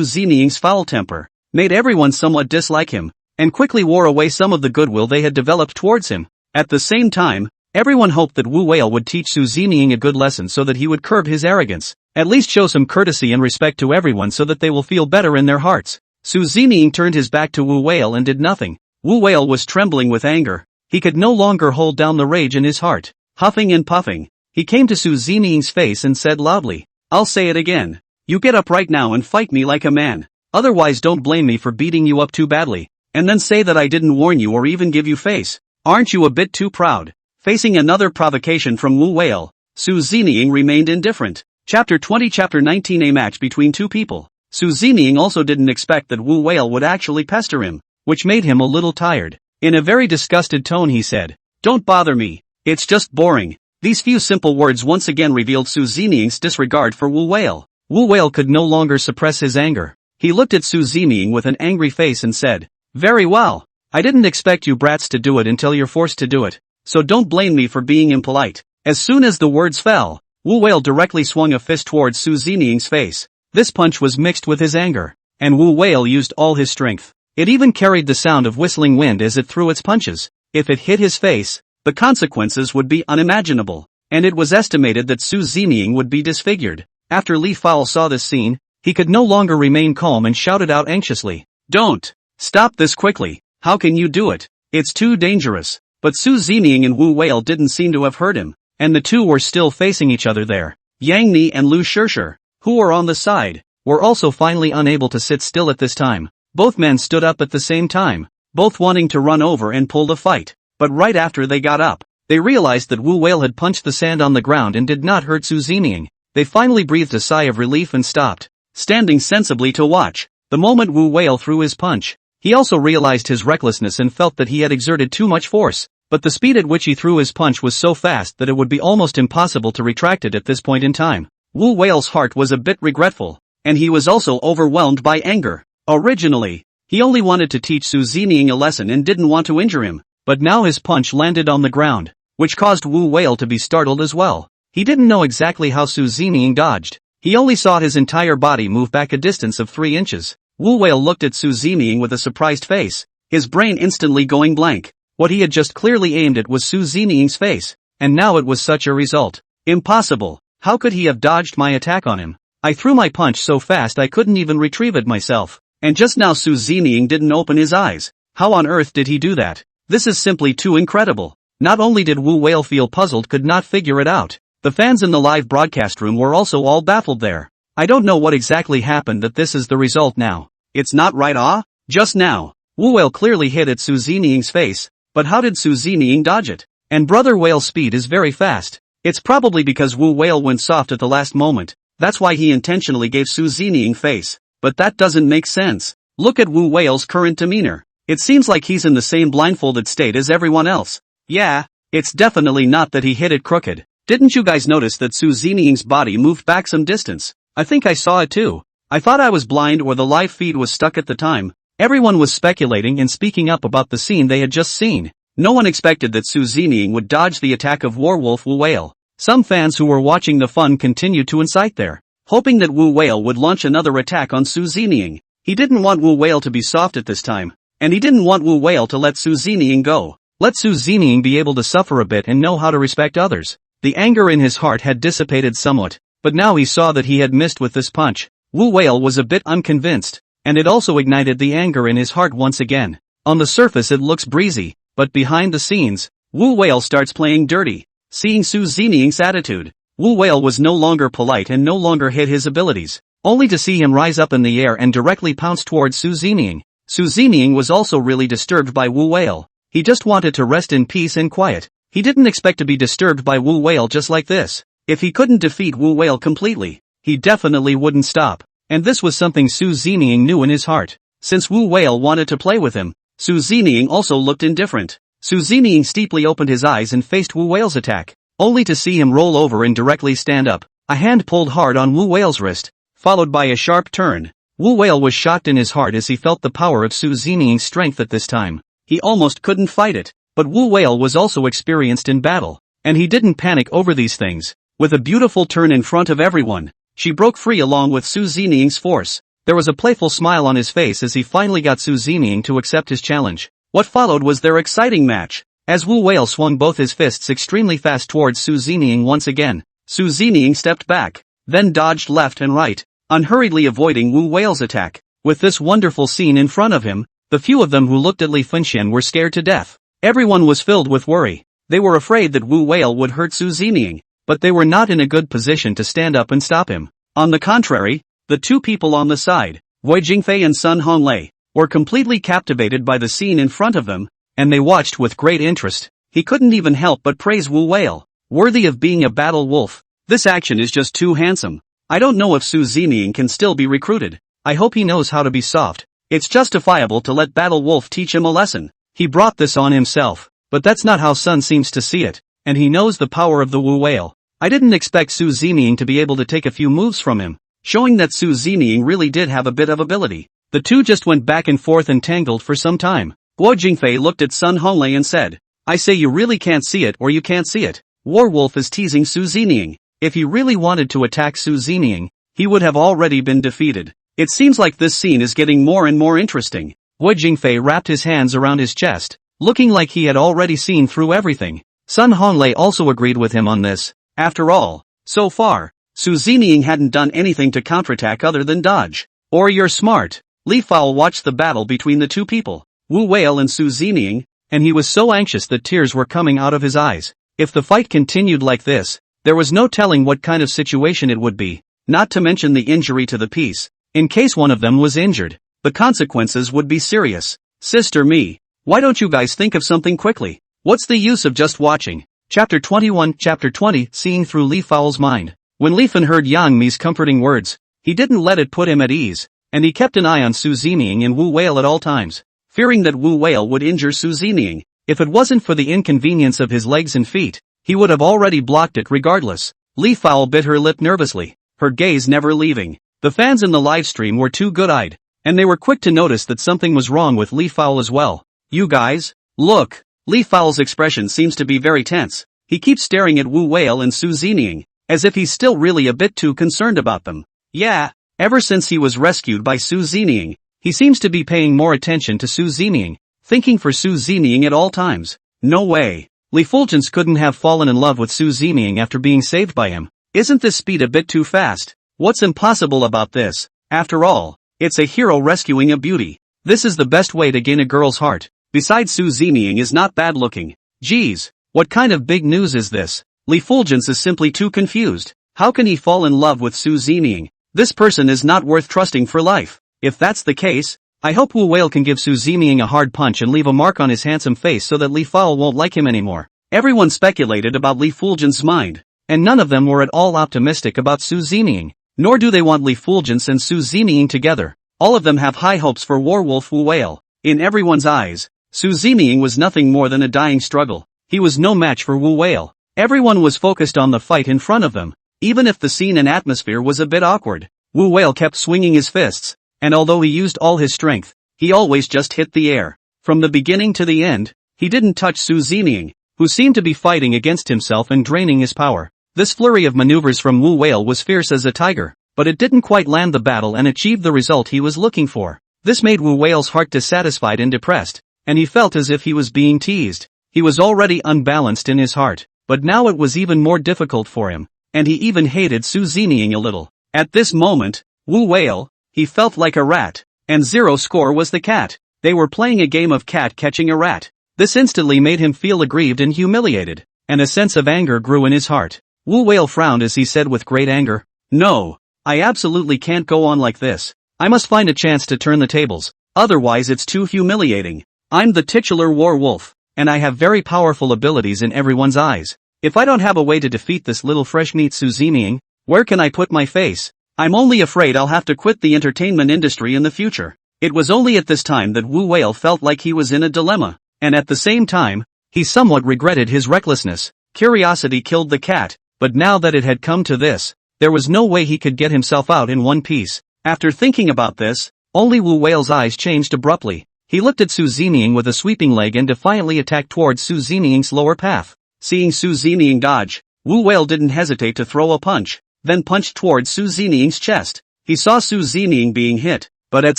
Zeming's foul temper, made everyone somewhat dislike him, and quickly wore away some of the goodwill they had developed towards him. At the same time, Everyone hoped that Wu Whale would teach Su Zeming a good lesson so that he would curb his arrogance, at least show some courtesy and respect to everyone so that they will feel better in their hearts. Su Zeming turned his back to Wu Whale and did nothing. Wu Whale was trembling with anger. He could no longer hold down the rage in his heart. Huffing and puffing, he came to Su Zeming's face and said loudly, "I'll say it again. You get up right now and fight me like a man. Otherwise don't blame me for beating you up too badly, and then say that I didn't warn you or even give you face. Aren't you a bit too proud?" Facing another provocation from Wu Whale, Su Zeming remained indifferent. Chapter 20 Chapter 19 A match between two people. Su Zeming also didn't expect that Wu Whale would actually pester him, which made him a little tired. In a very disgusted tone he said, "Don't bother me. It's just boring." These few simple words once again revealed Su Zeming's disregard for Wu Whale. Wu Whale could no longer suppress his anger. He looked at Su Zeming with an angry face and said, "Very well. I didn't expect you brats to do it until you're forced to do it. So don't blame me for being impolite." As soon as the words fell, Wu Whale directly swung a fist towards Su Zeming's face. This punch was mixed with his anger, and Wu Whale used all his strength. It even carried the sound of whistling wind as it threw its punches. If it hit his face, the consequences would be unimaginable, and it was estimated that Su Zeming would be disfigured. After Li Fowl saw this scene, he could no longer remain calm and shouted out anxiously, "Don't! Stop this quickly! How can you do it? It's too dangerous." But Su Zeming and Wu Whale didn't seem to have heard him, and the two were still facing each other there. Yang Ni and Lu Shishir, who were on the side, were also finally unable to sit still at this time. Both men stood up at the same time, both wanting to run over and pull the fight. But right after they got up, they realized that Wu Whale had punched the sand on the ground and did not hurt Su Zeming. They finally breathed a sigh of relief and stopped, standing sensibly to watch. The moment Wu Whale threw his punch, he also realized his recklessness and felt that he had exerted too much force. But the speed at which he threw his punch was so fast that it would be almost impossible to retract it at this point in time. Wu Whale's heart was a bit regretful, and he was also overwhelmed by anger. Originally, he only wanted to teach Su Zeming a lesson and didn't want to injure him, but now his punch landed on the ground, which caused Wu Whale to be startled as well. He didn't know exactly how Su Zeming dodged. He only saw his entire body move back a distance of 3 inches. Wu Whale looked at Su Zeming with a surprised face, his brain instantly going blank. What he had just clearly aimed at was Su Zeming's face, and now it was such a result. Impossible. How could he have dodged my attack on him? I threw my punch so fast I couldn't even retrieve it myself. And just now Su Zeming didn't open his eyes. How on earth did he do that? This is simply too incredible. Not only did Wu Whale feel puzzled, could not figure it out. The fans in the live broadcast room were also all baffled there. I don't know what exactly happened that this is the result now. It's not right, Just now, Wu Whale clearly hit at Su Zeming's face, but how did Su Zeming dodge it? And Brother Whale's speed is very fast. It's probably because Wu Whale went soft at the last moment. That's why he intentionally gave Su Zeming face. But that doesn't make sense. Look at Wu Whale's current demeanor. It seems like he's in the same blindfolded state as everyone else. Yeah, it's definitely not that he hit it crooked. Didn't you guys notice that Su Zeming's body moved back some distance? I think I saw it too. I thought I was blind or the live feed was stuck at the time. Everyone was speculating and speaking up about the scene they had just seen. No one expected that Su Zeming would dodge the attack of Warwolf Wu Whale. Some fans who were watching the fun continued to incite there, hoping that Wu Whale would launch another attack on Su Zeming. He didn't want Wu Whale to be soft at this time, and he didn't want Wu Whale to let Su Zeming go. Let Su Zeming be able to suffer a bit and know how to respect others. The anger in his heart had dissipated somewhat, but now he saw that he had missed with this punch. Wu Whale was a bit unconvinced, and it also ignited the anger in his heart once again. On the surface it looks breezy, but behind the scenes, Wu Whale starts playing dirty. Seeing Su Zeming's attitude, Wu Whale was no longer polite and no longer hid his abilities, only to see him rise up in the air and directly pounce towards Su Zeming. Su Zeming was also really disturbed by Wu Whale. He just wanted to rest in peace and quiet. He didn't expect to be disturbed by Wu Whale just like this. If he couldn't defeat Wu Whale completely, he definitely wouldn't stop. And this was something Su Zeming knew in his heart. Since Wu Whale wanted to play with him, Su Zeming also looked indifferent. Su Zeming steeply opened his eyes and faced Wu Whale's attack, only to see him roll over and directly stand up. A hand pulled hard on Wu Whale's wrist, followed by a sharp turn. Wu Whale was shocked in his heart as he felt the power of Su Zeming's strength at this time. He almost couldn't fight it. But Wu Whale was also experienced in battle, and he didn't panic over these things. With a beautiful turn in front of everyone, she broke free along with Su Zeming's force. There was a playful smile on his face as he finally got Su Zeming to accept his challenge. What followed was their exciting match. as Wu Whale swung both his fists extremely fast towards Su Zining once again. Su Zining stepped back, then dodged left and right, unhurriedly avoiding Wu Whale's attack. With this wonderful scene in front of him, the few of them who looked at Li Funxian were scared to death. Everyone was filled with worry. They were afraid that Wu Whale would hurt Su Zining, but they were not in a good position to stand up and stop him. On the contrary, the two people on the side, Guo Jingfei and Sun Honglei, were completely captivated by the scene in front of them, and they watched with great interest. He couldn't even help but praise Wu Whale, worthy of being a battle wolf. This action is just too handsome. I don't know if Su Zining can still be recruited. I hope he knows how to be soft. It's justifiable to let Battle Wolf teach him a lesson. He brought this on himself, but that's not how Sun seems to see it, and he knows the power of the Wu Whale. I didn't expect Su Zining to be able to take a few moves from him, showing that Su Zining really did have a bit of ability. The two just went back and forth and tangled for some time. Guo Jingfei looked at Sun Honglei and said, "I say you really can't see it or you can't see it. Warwolf is teasing Su Zining. If he really wanted to attack Su Zining, he would have already been defeated." It seems like this scene is getting more and more interesting. Guo Jingfei wrapped his hands around his chest, looking like he had already seen through everything. Sun Honglei also agreed with him on this. After all, so far, Su Zining hadn't done anything to counterattack other than dodge. Or you're smart. Li Fao watched the battle between the two people, Wu Whale and Su Zining, and he was so anxious that tears were coming out of his eyes. If the fight continued like this, there was no telling what kind of situation it would be, not to mention the injury to the piece. In case one of them was injured, the consequences would be serious. Sister me, why don't you guys think of something quickly? What's the use of just watching? Chapter 21, Chapter 20, Seeing Through Li Fao's Mind. When Li Fan heard Yang Mi's comforting words, he didn't let it put him at ease, and he kept an eye on Su Zining and Wu Whale at all times, fearing that Wu Whale would injure Su Zining. If it wasn't for the inconvenience of his legs and feet, he would have already blocked it regardless. Li Fao bit her lip nervously, her gaze never leaving. The fans in the live stream were too good-eyed, and they were quick to notice that something was wrong with Li Fao as well. You guys, look. Li Fao's expression seems to be very tense. He keeps staring at Wu Whale and Su Zining, as if he's still really a bit too concerned about them. Yeah, ever since he was rescued by Su Zining, he seems to be paying more attention to Su Zining, thinking for Su Zining at all times. No way. Li Fulgence couldn't have fallen in love with Su Zining after being saved by him. Isn't this speed a bit too fast? What's impossible about this? After all, it's a hero rescuing a beauty. This is the best way to gain a girl's heart. Besides, Su Zining is not bad looking. Geez, what kind of big news is this? Li Fulgence is simply too confused. How can he fall in love with Su Zining? This person is not worth trusting for life. If that's the case, I hope Wu Whale can give Su Zining a hard punch and leave a mark on his handsome face so that Li Fao won't like him anymore. Everyone speculated about Li Fulgence's mind, and none of them were at all optimistic about Su Zining. Nor do they want Li Fulgence and Su Zining together. All of them have high hopes for Warwolf Wu Whale. In everyone's eyes, Su Zining was nothing more than a dying struggle. He was no match for Wu Whale. Everyone was focused on the fight in front of them, even if the scene and atmosphere was a bit awkward. Wu Whale kept swinging his fists, and although he used all his strength, he always just hit the air. From the beginning to the end, he didn't touch Su Zining, who seemed to be fighting against himself and draining his power. This flurry of maneuvers from Wu Whale was fierce as a tiger, but it didn't quite land the battle and achieve the result he was looking for. This made Wu Whale's heart dissatisfied and depressed, and he felt as if he was being teased. He was already unbalanced in his heart, but now it was even more difficult for him, and he even hated Su Zining a little. At this moment, Wu Whale, he felt like a rat, and zero score was the cat. They were playing a game of cat catching a rat. This instantly made him feel aggrieved and humiliated, and a sense of anger grew in his heart. Wu Whale frowned as he said with great anger, "No, I absolutely can't go on like this. I must find a chance to turn the tables, otherwise it's too humiliating. I'm the titular war wolf, and I have very powerful abilities in everyone's eyes. If I don't have a way to defeat this little fresh meat Su Zining, where can I put my face? I'm only afraid I'll have to quit the entertainment industry in the future." It was only at this time that Wu Whale felt like he was in a dilemma, and at the same time, he somewhat regretted his recklessness. Curiosity killed the cat, but now that it had come to this, there was no way he could get himself out in one piece. After thinking about this, only Wu Whale's eyes changed abruptly. He looked at Su Zining with a sweeping leg and defiantly attacked towards Su Zining's lower path. Seeing Su Zining dodge, Wu Whale didn't hesitate to throw a punch, then punched towards Su Zining's chest. He saw Su Zining being hit, but at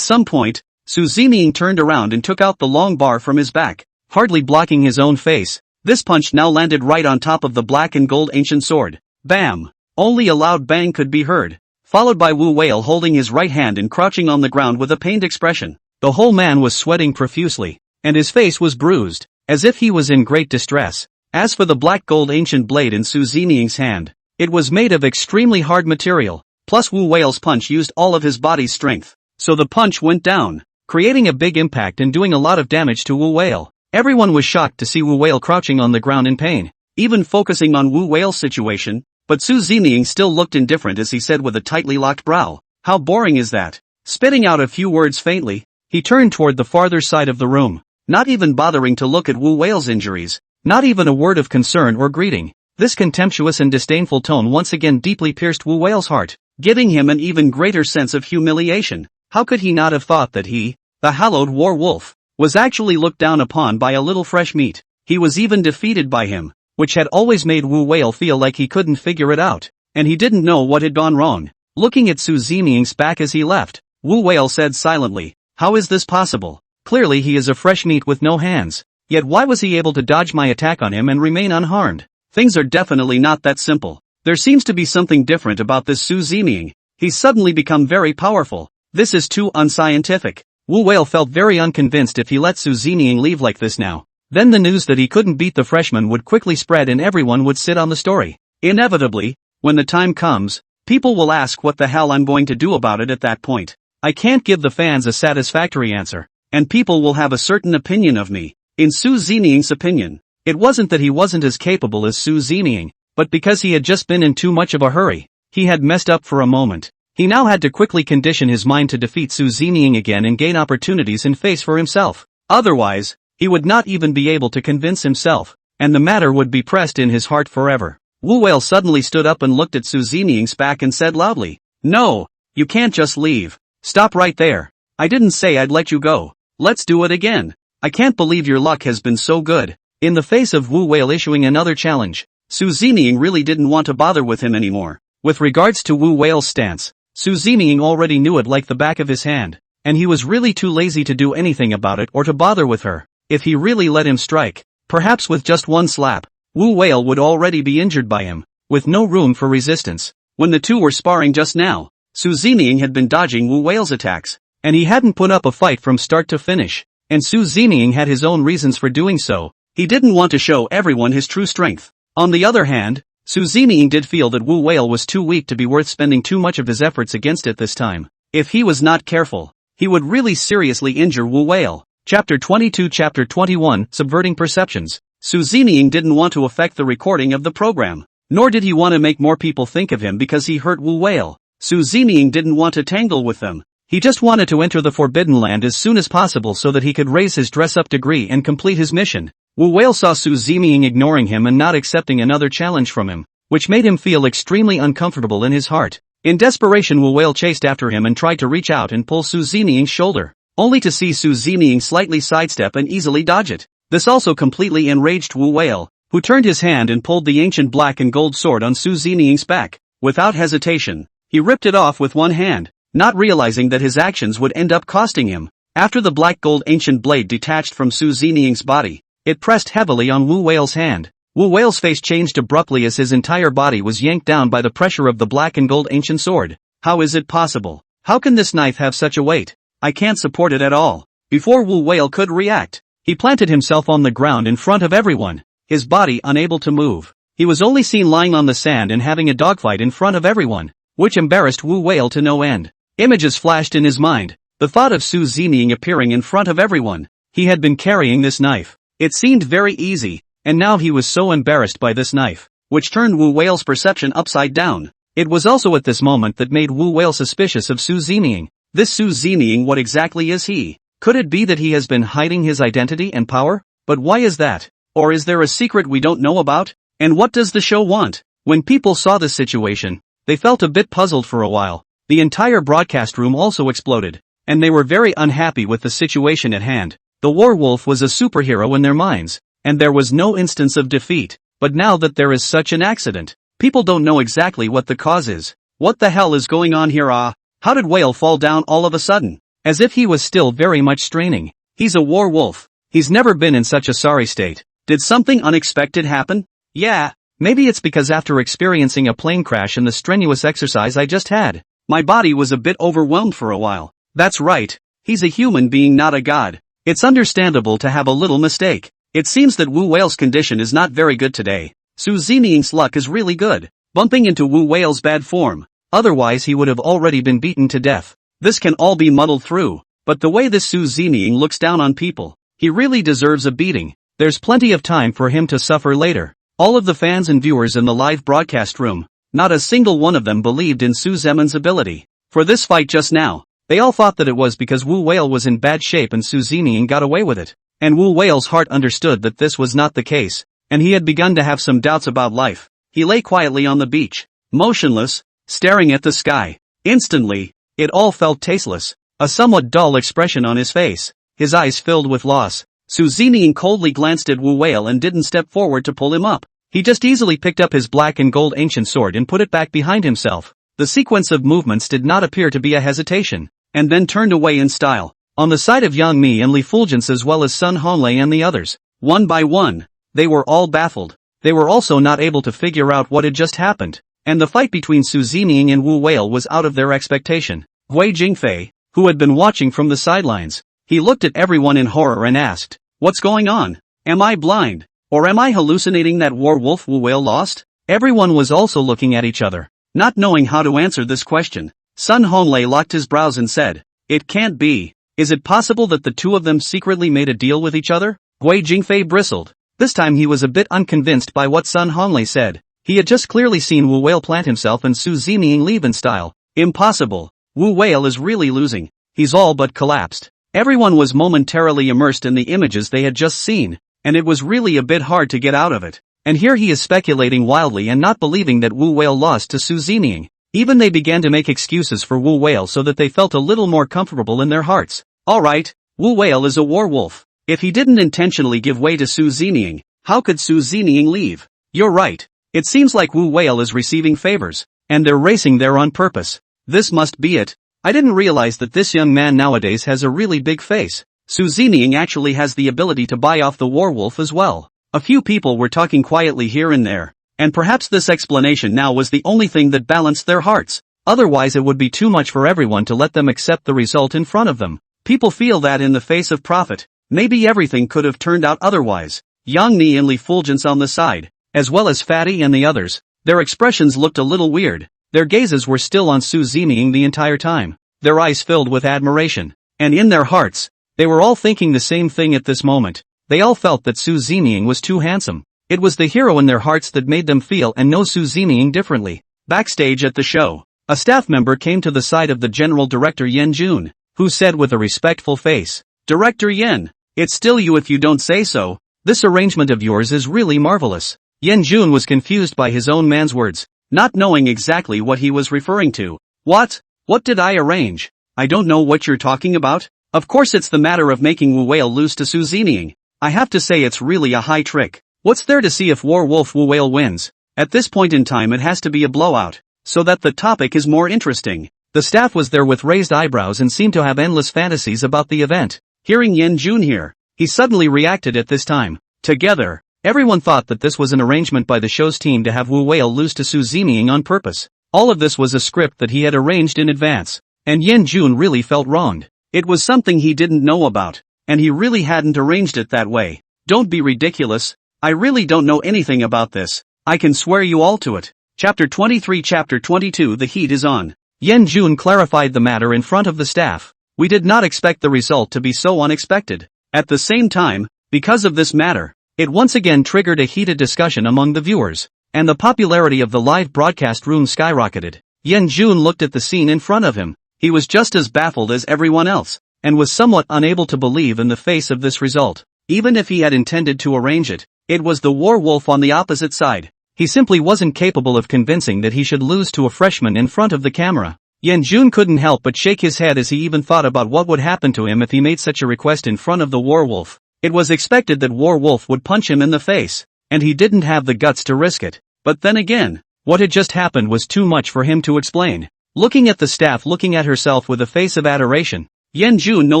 some point, Su Zining turned around and took out the long bar from his back. hardly blocking his own face. This punch now landed right on top of the black and gold ancient sword. Bam! Only a loud bang could be heard, followed by Wu Whale holding his right hand and crouching on the ground with a pained expression. The whole man was sweating profusely, and his face was bruised, as if he was in great distress. As for the black gold ancient blade in Su Zeming's hand, it was made of extremely hard material, plus Wu Whale's punch used all of his body's strength, so the punch went down, creating a big impact and doing a lot of damage to Wu Whale. Everyone was shocked to see Wu Whale crouching on the ground in pain, even focusing on Wu Whale's situation, but Su Zeming still looked indifferent as he said with a tightly locked brow, "How boring is that?" Spitting out a few words faintly, he turned toward the farther side of the room, not even bothering to look at Wu Whale's injuries, not even a word of concern or greeting. This contemptuous and disdainful tone once again deeply pierced Wu Whale's heart, giving him an even greater sense of humiliation. How could he not have thought that he, the hallowed war wolf, was actually looked down upon by a little fresh meat? He was even defeated by him, which had always made Wu Whale feel like he couldn't figure it out, and he didn't know what had gone wrong. Looking at Su Zeming's back as he left, Wu Whale said silently, "How is this possible? Clearly he is a fresh meat with no hands. Yet why was he able to dodge my attack on him and remain unharmed? Things are definitely not that simple. There seems to be something different about this Su Zeming. He's suddenly become very powerful. This is too unscientific." Wu Whale felt very unconvinced if he let Su Zeming leave like this now. Then the news that he couldn't beat the freshman would quickly spread and everyone would sit on the story. Inevitably, when the time comes, people will ask what the hell I'm going to do about it at that point. I can't give the fans a satisfactory answer, and people will have a certain opinion of me. In Su Zeming's opinion, it wasn't that he wasn't as capable as Su Zeming, but because he had just been in too much of a hurry. He had messed up for a moment. He now had to quickly condition his mind to defeat Su Zeming again and gain opportunities and face for himself. Otherwise, he would not even be able to convince himself, and the matter would be pressed in his heart forever. Wu Whale suddenly stood up and looked at Su Zeming's back and said loudly, "No, you can't just leave. Stop right there. I didn't say I'd let you go. Let's do it again. I can't believe your luck has been so good." In the face of Wu Whale issuing another challenge, Su Zeming really didn't want to bother with him anymore. With regards to Wu Whale's stance, Su Zeming already knew it like the back of his hand, and he was really too lazy to do anything about it or to bother with her. If he really let him strike, perhaps with just one slap, Wu Whale would already be injured by him, with no room for resistance. When the two were sparring just now, Su Zeming had been dodging Wu Whale's attacks, and he hadn't put up a fight from start to finish, and Su Zeming had his own reasons for doing so. He didn't want to show everyone his true strength. On the other hand, Su Zeming did feel that Wu Whale was too weak to be worth spending too much of his efforts against it this time. If he was not careful, he would really seriously injure Wu Whale. Chapter 22 Chapter 21 Subverting Perceptions. Su Zeming didn't want to affect the recording of the program, nor did he want to make more people think of him because he hurt Wu Whale. Su Zeming didn't want to tangle with them. He just wanted to enter the Forbidden Land as soon as possible so that he could raise his dress-up degree and complete his mission. Wu Whale saw Su Zeming ignoring him and not accepting another challenge from him, which made him feel extremely uncomfortable in his heart. In desperation, Wu Whale chased after him and tried to reach out and pull Su Zeming's shoulder, only to see Su Zeming slightly sidestep and easily dodge it. This also completely enraged Wu Whale, who turned his hand and pulled the ancient black and gold sword on Su Zeming's back. Without hesitation, he ripped it off with one hand, not realizing that his actions would end up costing him. After the black gold ancient blade detached from Su Zeming's body, it pressed heavily on Wu Whale's hand. Wu Whale's face changed abruptly as his entire body was yanked down by the pressure of the black and gold ancient sword. How is it possible? How can this knife have such a weight? I can't support it at all. Before Wu Whale could react, he planted himself on the ground in front of everyone, his body unable to move. He was only seen lying on the sand and having a dogfight in front of everyone, which embarrassed Wu Whale to no end. Images flashed in his mind, the thought of Su Zeming appearing in front of everyone. He had been carrying this knife. It seemed very easy, and now he was so embarrassed by this knife, which turned Wu Whale's perception upside down. It was also at this moment that made Wu Whale suspicious of Su Zeming. This Su Zeming, what exactly is he? Could it be that he has been hiding his identity and power? But why is that? Or is there a secret we don't know about? And what does the show want? When people saw this situation, they felt a bit puzzled for a while. The entire broadcast room also exploded, and they were very unhappy with the situation at hand. The werewolf was a superhero in their minds, and there was no instance of defeat. But now that there is such an accident, people don't know exactly what the cause is. What the hell is going on here? How did Whale fall down all of a sudden? As if he was still very much straining. He's a werewolf. He's never been in such a sorry state. Did something unexpected happen? Yeah, maybe it's because after experiencing a plane crash and the strenuous exercise I just had, my body was a bit overwhelmed for a while. That's right. He's a human being, not a god. It's understandable to have a little mistake. It seems that Wu Whale's condition is not very good today. Su Zeming's luck is really good, bumping into Wu Whale's bad form. Otherwise he would have already been beaten to death. This can all be muddled through, but the way this Su Zeming looks down on people, he really deserves a beating. There's plenty of time for him to suffer later. All of the fans and viewers in the live broadcast room, not a single one of them believed in Su Zeming's ability. For this fight just now, they all thought that it was because Wu Whale was in bad shape and Su Zeming got away with it. And Wu Whale's heart understood that this was not the case, and he had begun to have some doubts about life. He lay quietly on the beach, motionless, staring at the sky. Instantly, it all felt tasteless, a somewhat dull expression on his face, his eyes filled with loss. Su Zeming coldly glanced at Wu Whale and didn't step forward to pull him up. He just easily picked up his black and gold ancient sword and put it back behind himself. The sequence of movements did not appear to be a hesitation, and then turned away in style. On the side of Yang Mi and Li Fulgence as well as Sun Honlei and the others, one by one, they were all baffled. They were also not able to figure out what had just happened, and the fight between Su Zeming and Wu Whale was out of their expectation. Guo Jingfei, who had been watching from the sidelines, he looked at everyone in horror and asked, "What's going on? Am I blind? Or am I hallucinating that werewolf Wu Whale lost?" Everyone was also looking at each other, not knowing how to answer this question. Sun Honlei locked his brows and said, "It can't be. Is it possible that the two of them secretly made a deal with each other?" Guo Jingfei bristled. This time he was a bit unconvinced by what Sun Honlei said. He had just clearly seen Wu Whale plant himself and Su Zeming leave in style. Impossible. Wu Whale is really losing. He's all but collapsed. Everyone was momentarily immersed in the images they had just seen, and it was really a bit hard to get out of it. And here he is speculating wildly and not believing that Wu Whale lost to Su Zeming. Even they began to make excuses for Wu Whale so that they felt a little more comfortable in their hearts. Alright, Wu Whale is a werewolf. If he didn't intentionally give way to Su Zeming, how could Su Zeming leave? You're right. It seems like Wu Whale is receiving favors, and they're racing there on purpose. This must be it. I didn't realize that this young man nowadays has a really big face. Su Zeming actually has the ability to buy off the werewolf as well. A few people were talking quietly here and there, and perhaps this explanation now was the only thing that balanced their hearts. Otherwise it would be too much for everyone to let them accept the result in front of them. People feel that in the face of profit, maybe everything could have turned out otherwise. Yang Mi and Li Fulgence on the side, as well as Fatty and the others, their expressions looked a little weird. Their gazes were still on Su Zeming the entire time, their eyes filled with admiration. And in their hearts, they were all thinking the same thing at this moment. They all felt that Su Zeming was too handsome. It was the hero in their hearts that made them feel and know Su Zeming differently. Backstage at the show, a staff member came to the side of the general director Yen Jun, who said with a respectful face, "Director Yen, it's still you if you don't say so. This arrangement of yours is really marvelous." Yen Jun was confused by his own man's words, not knowing exactly what he was referring to. What did I arrange? I don't know what you're talking about. Of course it's the matter of making Wu Whale lose to Su Zeming. I have to say it's really a high trick. What's there to see if werewolf Wu Whale wins? At this point in time it has to be a blowout, so that the topic is more interesting. The staff was there with raised eyebrows and seemed to have endless fantasies about the event. Hearing Yen Jun here, he suddenly reacted at this time. Together, everyone thought that this was an arrangement by the show's team to have Wu Whale lose to Su Zeming on purpose. All of this was a script that he had arranged in advance, and Yen Jun really felt wronged. It was something he didn't know about, and he really hadn't arranged it that way. Don't be ridiculous. I really don't know anything about this. I can swear you all to it. Chapter 23 Chapter 22 The heat is on. Yen Jun clarified the matter in front of the staff. We did not expect the result to be so unexpected. At the same time, because of this matter, it once again triggered a heated discussion among the viewers, and the popularity of the live broadcast room skyrocketed. Yen Jun looked at the scene in front of him. He was just as baffled as everyone else, and was somewhat unable to believe in the face of this result. Even if he had intended to arrange it, it was the werewolf on the opposite side. He simply wasn't capable of convincing that he should lose to a freshman in front of the camera. Yen Jun couldn't help but shake his head as he even thought about what would happen to him if he made such a request in front of the werewolf. It was expected that werewolf would punch him in the face, and he didn't have the guts to risk it. But then again, what had just happened was too much for him to explain. Looking at the staff looking at herself with a face of adoration, Yen Jun no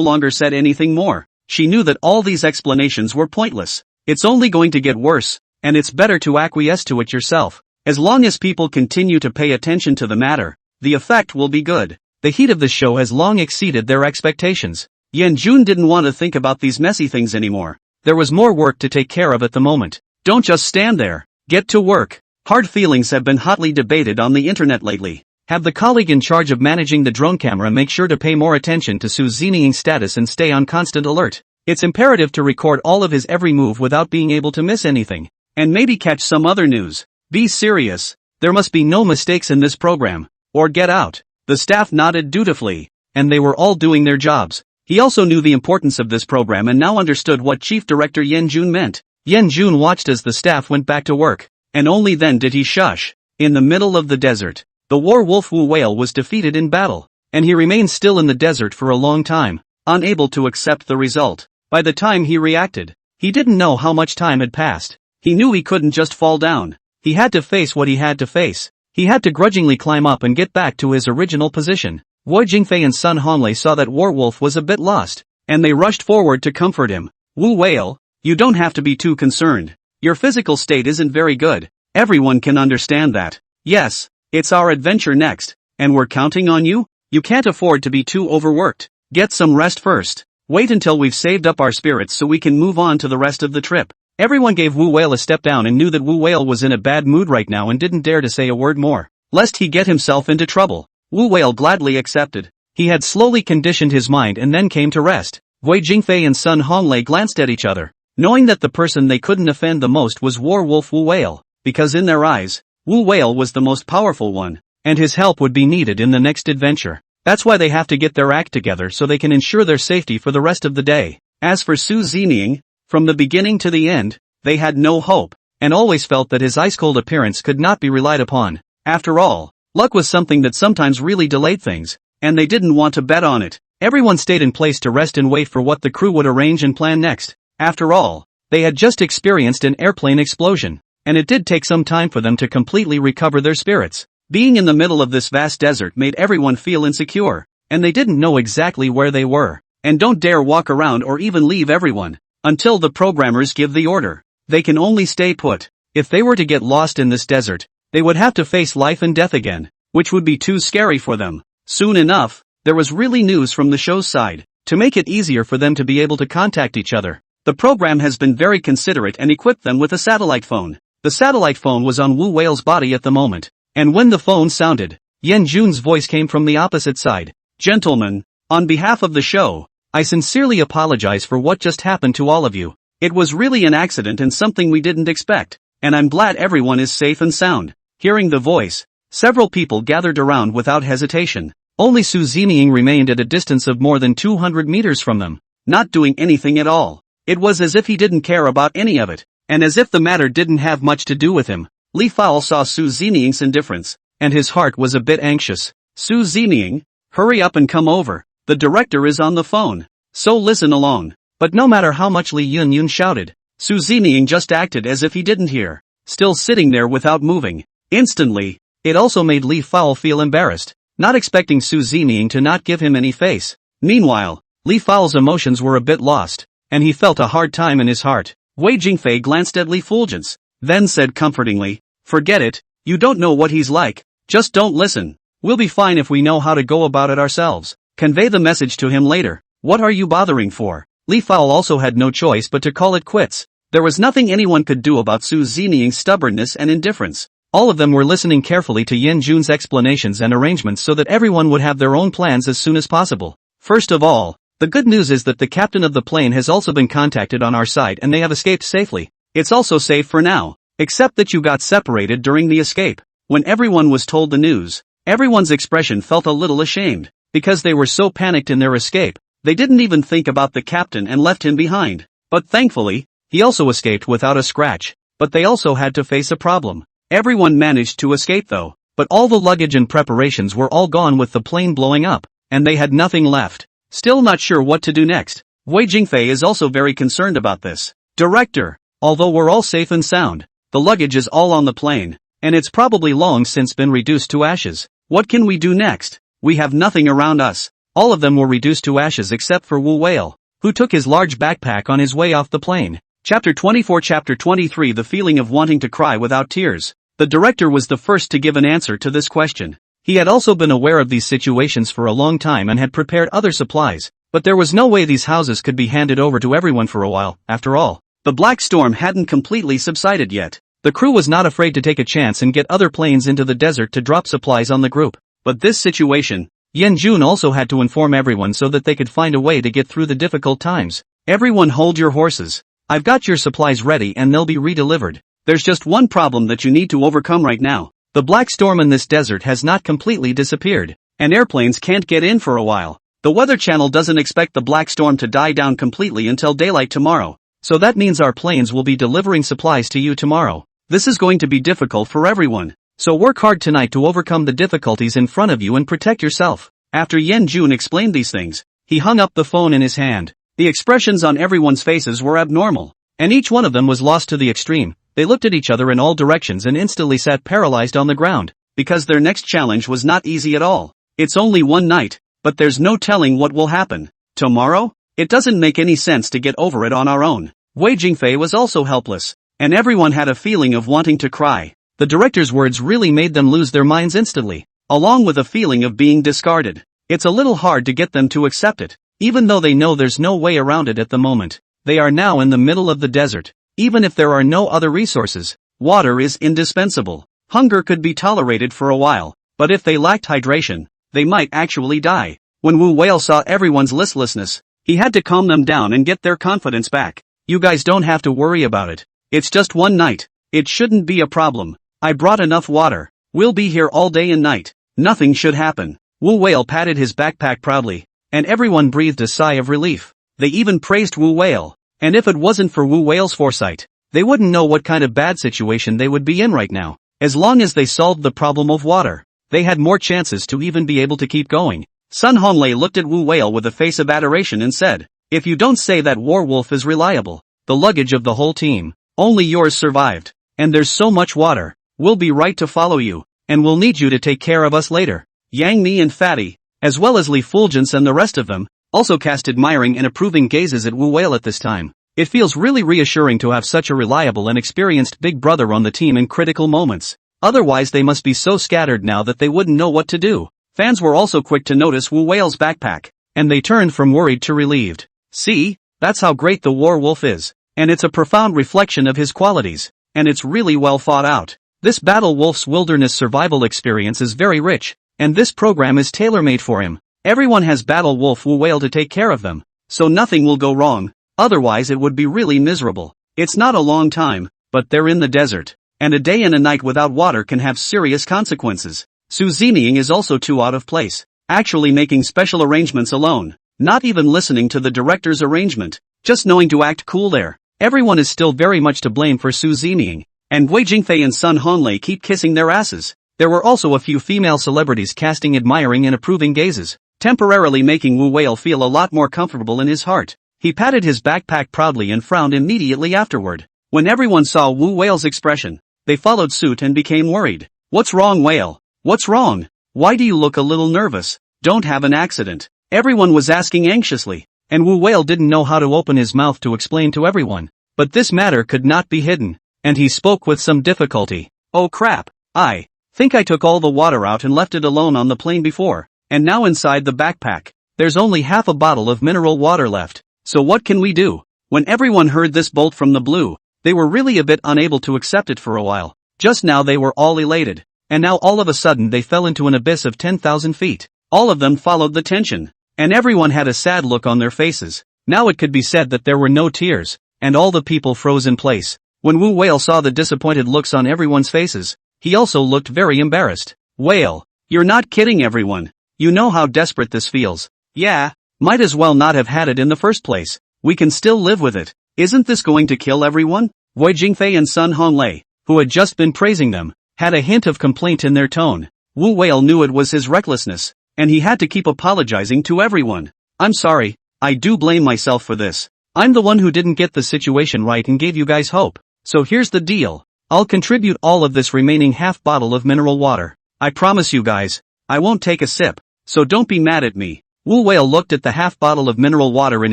longer said anything more. She knew that all these explanations were pointless. It's only going to get worse, and it's better to acquiesce to it yourself. As long as people continue to pay attention to the matter, the effect will be good. The heat of the show has long exceeded their expectations. Jun didn't want to think about these messy things anymore. There was more work to take care of at the moment. Don't just stand there. Get to work. Hard feelings have been hotly debated on the internet lately. Have the colleague in charge of managing the drone camera make sure to pay more attention to Su Zining's status and stay on constant alert. It's imperative to record all of his every move without being able to miss anything. And maybe catch some other news. Be serious. There must be no mistakes in this program. Or get out. The staff nodded dutifully, and they were all doing their jobs. He also knew the importance of this program and now understood what Chief Director Jun meant. Jun watched as the staff went back to work, and only then did he shush. In the middle of the desert, the war wolf Wu Whale was defeated in battle, and he remained still in the desert for a long time, unable to accept the result. By the time he reacted, he didn't know how much time had passed. He knew he couldn't just fall down. He had to face what he had to face. He had to grudgingly climb up and get back to his original position. Guo Jingfei and Sun Honglei saw that Warwolf was a bit lost, and they rushed forward to comfort him. Wu Whale, you don't have to be too concerned. Your physical state isn't very good. Everyone can understand that. Yes, it's our adventure next, and we're counting on you. You can't afford to be too overworked. Get some rest first. Wait until we've saved up our spirits so we can move on to the rest of the trip. Everyone gave Wu Whale a step down and knew that Wu Whale was in a bad mood right now and didn't dare to say a word more, lest he get himself into trouble. Wu Whale gladly accepted. He had slowly conditioned his mind and then came to rest. Guo Jingfei and Sun Honglei glanced at each other, knowing that the person they couldn't offend the most was Warwolf Wu Whale, because in their eyes, Wu Whale was the most powerful one, and his help would be needed in the next adventure. That's why they have to get their act together so they can ensure their safety for the rest of the day. As for Su Zining, from the beginning to the end, they had no hope, and always felt that his ice-cold appearance could not be relied upon. After all, luck was something that sometimes really delayed things, and they didn't want to bet on it. Everyone stayed in place to rest and wait for what the crew would arrange and plan next. After all, they had just experienced an airplane explosion, and it did take some time for them to completely recover their spirits. Being in the middle of this vast desert made everyone feel insecure, and they didn't know exactly where they were, and don't dare walk around or even leave everyone until the programmers give the order. They can only stay put. If they were to get lost in this desert, they would have to face life and death again, which would be too scary for them. Soon enough, there was really news from the show's side. To make it easier for them to be able to contact each other, the program has been very considerate and equipped them with a satellite phone. The satellite phone was on Wu Whale's body at the moment, and when the phone sounded, Jun's voice came from the opposite side. Gentlemen, on behalf of the show, I sincerely apologize for what just happened to all of you. It was really an accident and something we didn't expect, and I'm glad everyone is safe and sound. Hearing the voice, several people gathered around without hesitation. Only Su Zining remained at a distance of more than 200 meters from them, not doing anything at all. It was as if he didn't care about any of it, and as if the matter didn't have much to do with him. Li Fao saw Su Zining's indifference, and his heart was a bit anxious. Su Zining, hurry up and come over. The director is on the phone, so listen along. But no matter how much Li Yun shouted, Su Zining just acted as if he didn't hear, still sitting there without moving. Instantly, it also made Li Fao feel embarrassed, not expecting Su Zining to not give him any face. Meanwhile, Li Fao's emotions were a bit lost, and he felt a hard time in his heart. Wei Jingfei glanced at Li Fulgence, then said comfortingly, forget it, you don't know what he's like, just don't listen. We'll be fine if we know how to go about it ourselves. Convey the message to him later. What are you bothering for? Li Fao also had no choice but to call it quits. There was nothing anyone could do about Su Zining's stubbornness and indifference. All of them were listening carefully to Jun's explanations and arrangements so that everyone would have their own plans as soon as possible. First of all, the good news is that the captain of the plane has also been contacted on our side and they have escaped safely. It's also safe for now, except that you got separated during the escape. When everyone was told the news, everyone's expression felt a little ashamed, because they were so panicked in their escape, they didn't even think about the captain and left him behind. But thankfully, he also escaped without a scratch, but they also had to face a problem. Everyone managed to escape though, but all the luggage and preparations were all gone with the plane blowing up, and they had nothing left. Still not sure what to do next. Wei Jingfei is also very concerned about this. Director, although we're all safe and sound, the luggage is all on the plane, and it's probably long since been reduced to ashes. What can we do next? We have nothing around us. All of them were reduced to ashes except for Wu Whale. who took his large backpack on his way off the plane. Chapter 24 Chapter 23 The feeling of wanting to cry without tears. The director was the first to give an answer to this question. He had also been aware of these situations for a long time and had prepared other supplies, but there was no way these houses could be handed over to everyone for a while. After all, the black storm hadn't completely subsided yet. The crew was not afraid to take a chance and get other planes into the desert to drop supplies on the group. But this situation, Jun also had to inform everyone so that they could find a way to get through the difficult times. Everyone hold your horses. I've got your supplies ready and they'll be redelivered. There's just one problem that you need to overcome right now. The black storm in this desert has not completely disappeared, and airplanes can't get in for a while. The Weather Channel doesn't expect the black storm to die down completely until daylight tomorrow, so that means our planes will be delivering supplies to you tomorrow. This is going to be difficult for everyone, so work hard tonight to overcome the difficulties in front of you and protect yourself. After Jun explained these things, he hung up the phone in his hand. The expressions on everyone's faces were abnormal, and each one of them was lost to the extreme. They looked at each other in all directions and instantly sat paralyzed on the ground, because their next challenge was not easy at all. It's only one night, but there's no telling what will happen. Tomorrow? It doesn't make any sense to get over it on our own. Guo Jingfei was also helpless, and everyone had a feeling of wanting to cry. The director's words really made them lose their minds instantly, along with a feeling of being discarded. It's a little hard to get them to accept it, even though they know there's no way around it at the moment. They are now in the middle of the desert. Even if there are no other resources, water is indispensable. Hunger could be tolerated for a while, but if they lacked hydration, they might actually die. When Wu Whale saw everyone's listlessness, he had to calm them down and get their confidence back. You guys don't have to worry about it. It's just one night. It shouldn't be a problem. I brought enough water. We'll be here all day and night. Nothing should happen. Wu Whale patted his backpack proudly, and everyone breathed a sigh of relief. They even praised Wu Whale. And if it wasn't for Wu Whale's foresight, they wouldn't know what kind of bad situation they would be in right now. As long as they solved the problem of water, they had more chances to even be able to keep going. Sun Honglei looked at Wu Whale with a face of adoration and said, "If you don't say that Warwolf is reliable, the luggage of the whole team, only yours survived. And there's so much water, we'll be right to follow you, and we'll need you to take care of us later." Yang Mi and Fatty, as well as Li Fulgence and the rest of them, also cast admiring and approving gazes at Wu Whale at this time. It feels really reassuring to have such a reliable and experienced big brother on the team in critical moments. Otherwise they must be so scattered now that they wouldn't know what to do. Fans were also quick to notice Wu Whale's backpack, and they turned from worried to relieved. See, that's how great the Warwolf is, and it's a profound reflection of his qualities, and it's really well thought out. This Battle Wolf's wilderness survival experience is very rich, and this program is tailor-made for him. Everyone has Battle Wolf Wu Whale to take care of them, so nothing will go wrong, otherwise it would be really miserable. It's not a long time, but they're in the desert, and a day and a night without water can have serious consequences. Zeming is also too out of place, actually making special arrangements alone, not even listening to the director's arrangement, just knowing to act cool there. Everyone is still very much to blame for Zeming, and Guo Jingfei and Sun Honglei keep kissing their asses. There were also a few female celebrities casting admiring and approving gazes, temporarily making Wu Whale feel a lot more comfortable in his heart. He patted his backpack proudly and frowned immediately afterward. When everyone saw Wu Whale's expression, they followed suit and became worried. "What's wrong, Whale? What's wrong? Why do you look a little nervous? Don't have an accident?" Everyone was asking anxiously, and Wu Whale didn't know how to open his mouth to explain to everyone. But this matter could not be hidden, and he spoke with some difficulty. "Oh crap, I think I took all the water out and left it alone on the plane before, and now inside the backpack, there's only half a bottle of mineral water left. So what can we do?" When everyone heard this bolt from the blue, they were really a bit unable to accept it for a while. Just now they were all elated, and now all of a sudden they fell into an abyss of 10,000 feet. All of them followed the tension, and everyone had a sad look on their faces. Now it could be said that there were no tears, and all the people froze in place. When Wu Whale saw the disappointed looks on everyone's faces, he also looked very embarrassed. "Whale, you're not kidding everyone. You know how desperate this feels." "Yeah, might as well not have had it in the first place. We can still live with it. Isn't this going to kill everyone?" Guo Jingfei and Sun Honglei, who had just been praising them, had a hint of complaint in their tone. Wu Whale knew it was his recklessness, and he had to keep apologizing to everyone. "I'm sorry, I do blame myself for this. I'm the one who didn't get the situation right and gave you guys hope. So here's the deal. I'll contribute all of this remaining half bottle of mineral water. I promise you guys, I won't take a sip, so don't be mad at me." Wu Whale looked at the half bottle of mineral water in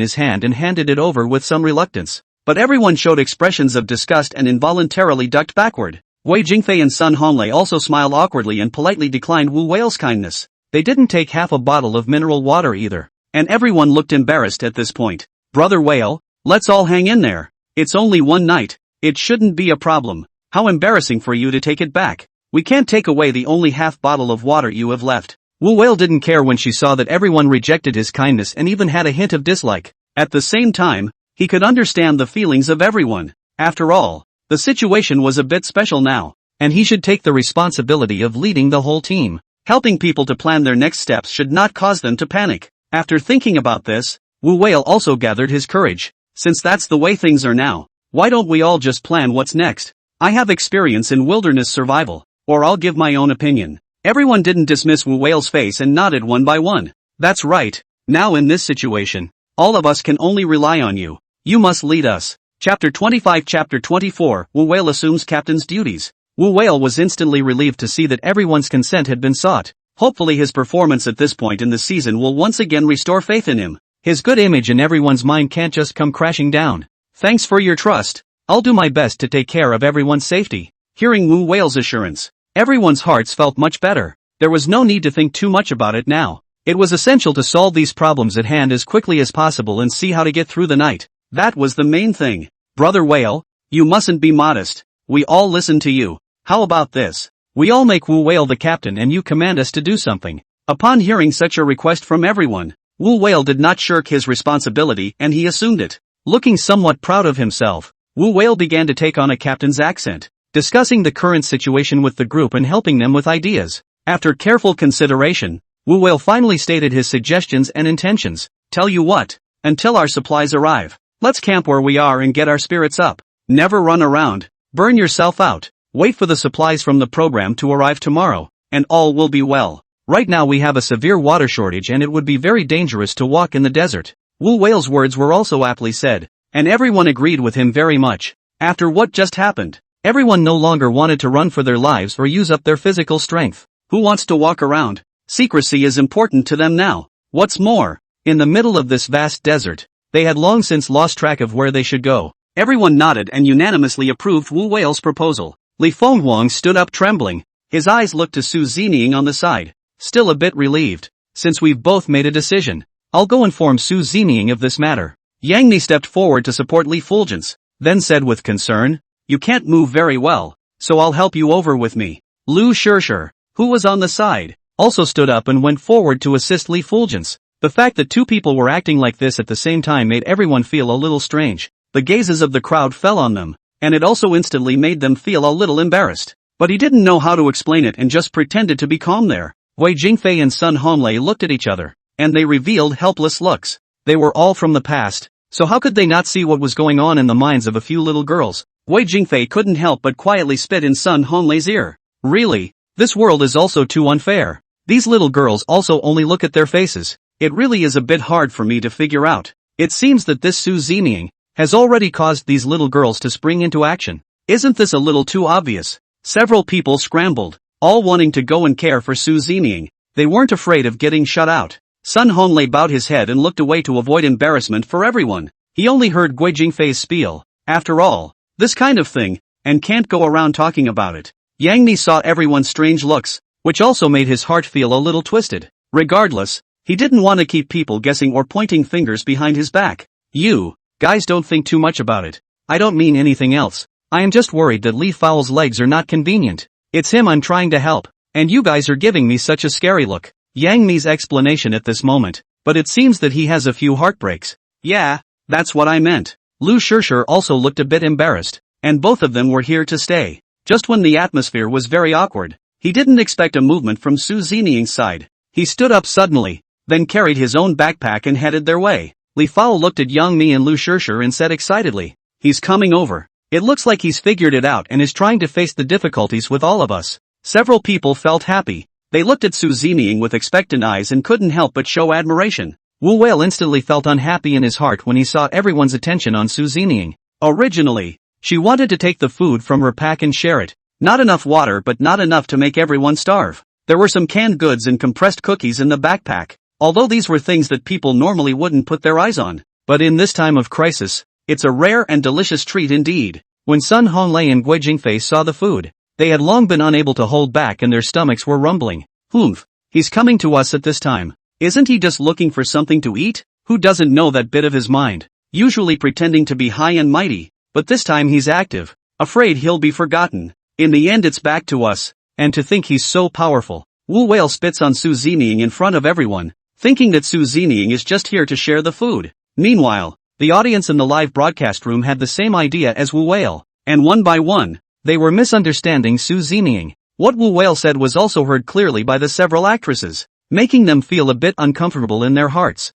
his hand and handed it over with some reluctance. But everyone showed expressions of disgust and involuntarily ducked backward. Guo Jingfei and Sun Honglei also smiled awkwardly and politely declined Wu Whale's kindness. They didn't take half a bottle of mineral water either. And everyone looked embarrassed at this point. Brother Whale, let's all hang in there. It's only one night. It shouldn't be a problem. How embarrassing for you to take it back. We can't take away the only half bottle of water you have left. Wu Whale didn't care when she saw that everyone rejected his kindness and even had a hint of dislike. At the same time, he could understand the feelings of everyone. After all, the situation was a bit special now, and he should take the responsibility of leading the whole team. Helping people to plan their next steps should not cause them to panic. After thinking about this, Wu Whale also gathered his courage. Since that's the way things are now, why don't we all just plan what's next? I have experience in wilderness survival, or I'll give my own opinion. Everyone didn't dismiss Wu Whale's face and nodded one by one. That's right. Now in this situation, all of us can only rely on you. You must lead us. Chapter 25 Chapter 24 Wu Whale assumes captain's duties. Wu Whale was instantly relieved to see that everyone's consent had been sought. Hopefully his performance at this point in the season will once again restore faith in him. His good image in everyone's mind can't just come crashing down. Thanks for your trust. I'll do my best to take care of everyone's safety. Hearing Wu Whale's assurance, everyone's hearts felt much better. There was no need to think too much about it now. It was essential to solve these problems at hand as quickly as possible and see how to get through the night. That was the main thing. Brother Whale, you mustn't be modest. We all listen to you. How about this? We all make Wu Whale the captain and you command us to do something. Upon hearing such a request from everyone, Wu Whale did not shirk his responsibility and he assumed it. Looking somewhat proud of himself, Wu Whale began to take on a captain's accent, discussing the current situation with the group and helping them with ideas. After careful consideration, Wu Whale finally stated his suggestions and intentions. Tell you what, until our supplies arrive, let's camp where we are and get our spirits up. Never run around, burn yourself out, wait for the supplies from the program to arrive tomorrow, and all will be well. Right now we have a severe water shortage and it would be very dangerous to walk in the desert. Wu Whale's words were also aptly said, and everyone agreed with him very much. After what just happened, everyone no longer wanted to run for their lives or use up their physical strength. Who wants to walk around? Secrecy is important to them now. What's more, in the middle of this vast desert, they had long since lost track of where they should go. Everyone nodded and unanimously approved Wu Whale's proposal. Li Fenghuang stood up trembling. His eyes looked to Su Zeming on the side. Still a bit relieved. Since we've both made a decision, I'll go inform Su Zeming of this matter. Yang Mi stepped forward to support Li Fulgence, then said with concern, you can't move very well, so I'll help you over with me. Lu Shishir, who was on the side, also stood up and went forward to assist Li Fulgence. The fact that two people were acting like this at the same time made everyone feel a little strange. The gazes of the crowd fell on them, and it also instantly made them feel a little embarrassed. But he didn't know how to explain it and just pretended to be calm there. Guo Jingfei and Sun Honglei looked at each other, and they revealed helpless looks. They were all from the past, so how could they not see what was going on in the minds of a few little girls? Guo Jingfei couldn't help but quietly spit in Sun Honglei's ear. Really? This world is also too unfair. These little girls also only look at their faces. It really is a bit hard for me to figure out. It seems that this Su Zeming has already caused these little girls to spring into action. Isn't this a little too obvious? Several people scrambled, all wanting to go and care for Su Zeming. They weren't afraid of getting shut out. Sun Honglei bowed his head and looked away to avoid embarrassment for everyone. He only heard Guo Jingfei's spiel. After all, this kind of thing, and can't go around talking about it. Yang Mi saw everyone's strange looks, which also made his heart feel a little twisted. Regardless, he didn't want to keep people guessing or pointing fingers behind his back. You guys don't think too much about it. I don't mean anything else. I am just worried that Li Fowl's legs are not convenient. It's him I'm trying to help, and you guys are giving me such a scary look. Yang Mi's explanation at this moment, but it seems that he has a few heartbreaks. Yeah, that's what I meant. Lu Shishir also looked a bit embarrassed, and both of them were here to stay. Just when the atmosphere was very awkward, he didn't expect a movement from Su Zeming's side. He stood up suddenly, then carried his own backpack and headed their way. Li Fao looked at Yang Mi and Lu Shishir and said excitedly, he's coming over. It looks like he's figured it out and is trying to face the difficulties with all of us. Several people felt happy. They looked at Su Zeming with expectant eyes and couldn't help but show admiration. Wu Whale instantly felt unhappy in his heart when he saw everyone's attention on Su Zeming. Originally, she wanted to take the food from her pack and share it. Not enough water but not enough to make everyone starve. There were some canned goods and compressed cookies in the backpack. although these were things that people normally wouldn't put their eyes on. But in this time of crisis, it's a rare and delicious treat indeed. When Sun Honglei and Guo Jingfei saw the food, they had long been unable to hold back and their stomachs were rumbling. Humph, he's coming to us at this time. Isn't he just looking for something to eat? Who doesn't know that bit of his mind? Usually pretending to be high and mighty, but this time he's active, afraid he'll be forgotten. In the end it's back to us, and to think he's so powerful. Wu Whale spits on Su Zining in front of everyone, thinking that Su Zining is just here to share the food. Meanwhile, the audience in the live broadcast room had the same idea as Wu Whale, and one by one, they were misunderstanding Su Zining. What Wu Whale said was also heard clearly by the several actresses, making them feel a bit uncomfortable in their hearts.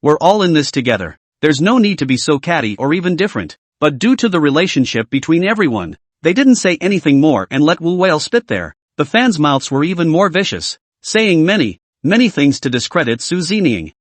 We're all in this together. There's no need to be so catty or even different. But due to the relationship between everyone, they didn't say anything more and let Wu Whale spit there. The fans' mouths were even more vicious, saying many things to discredit Su Zining.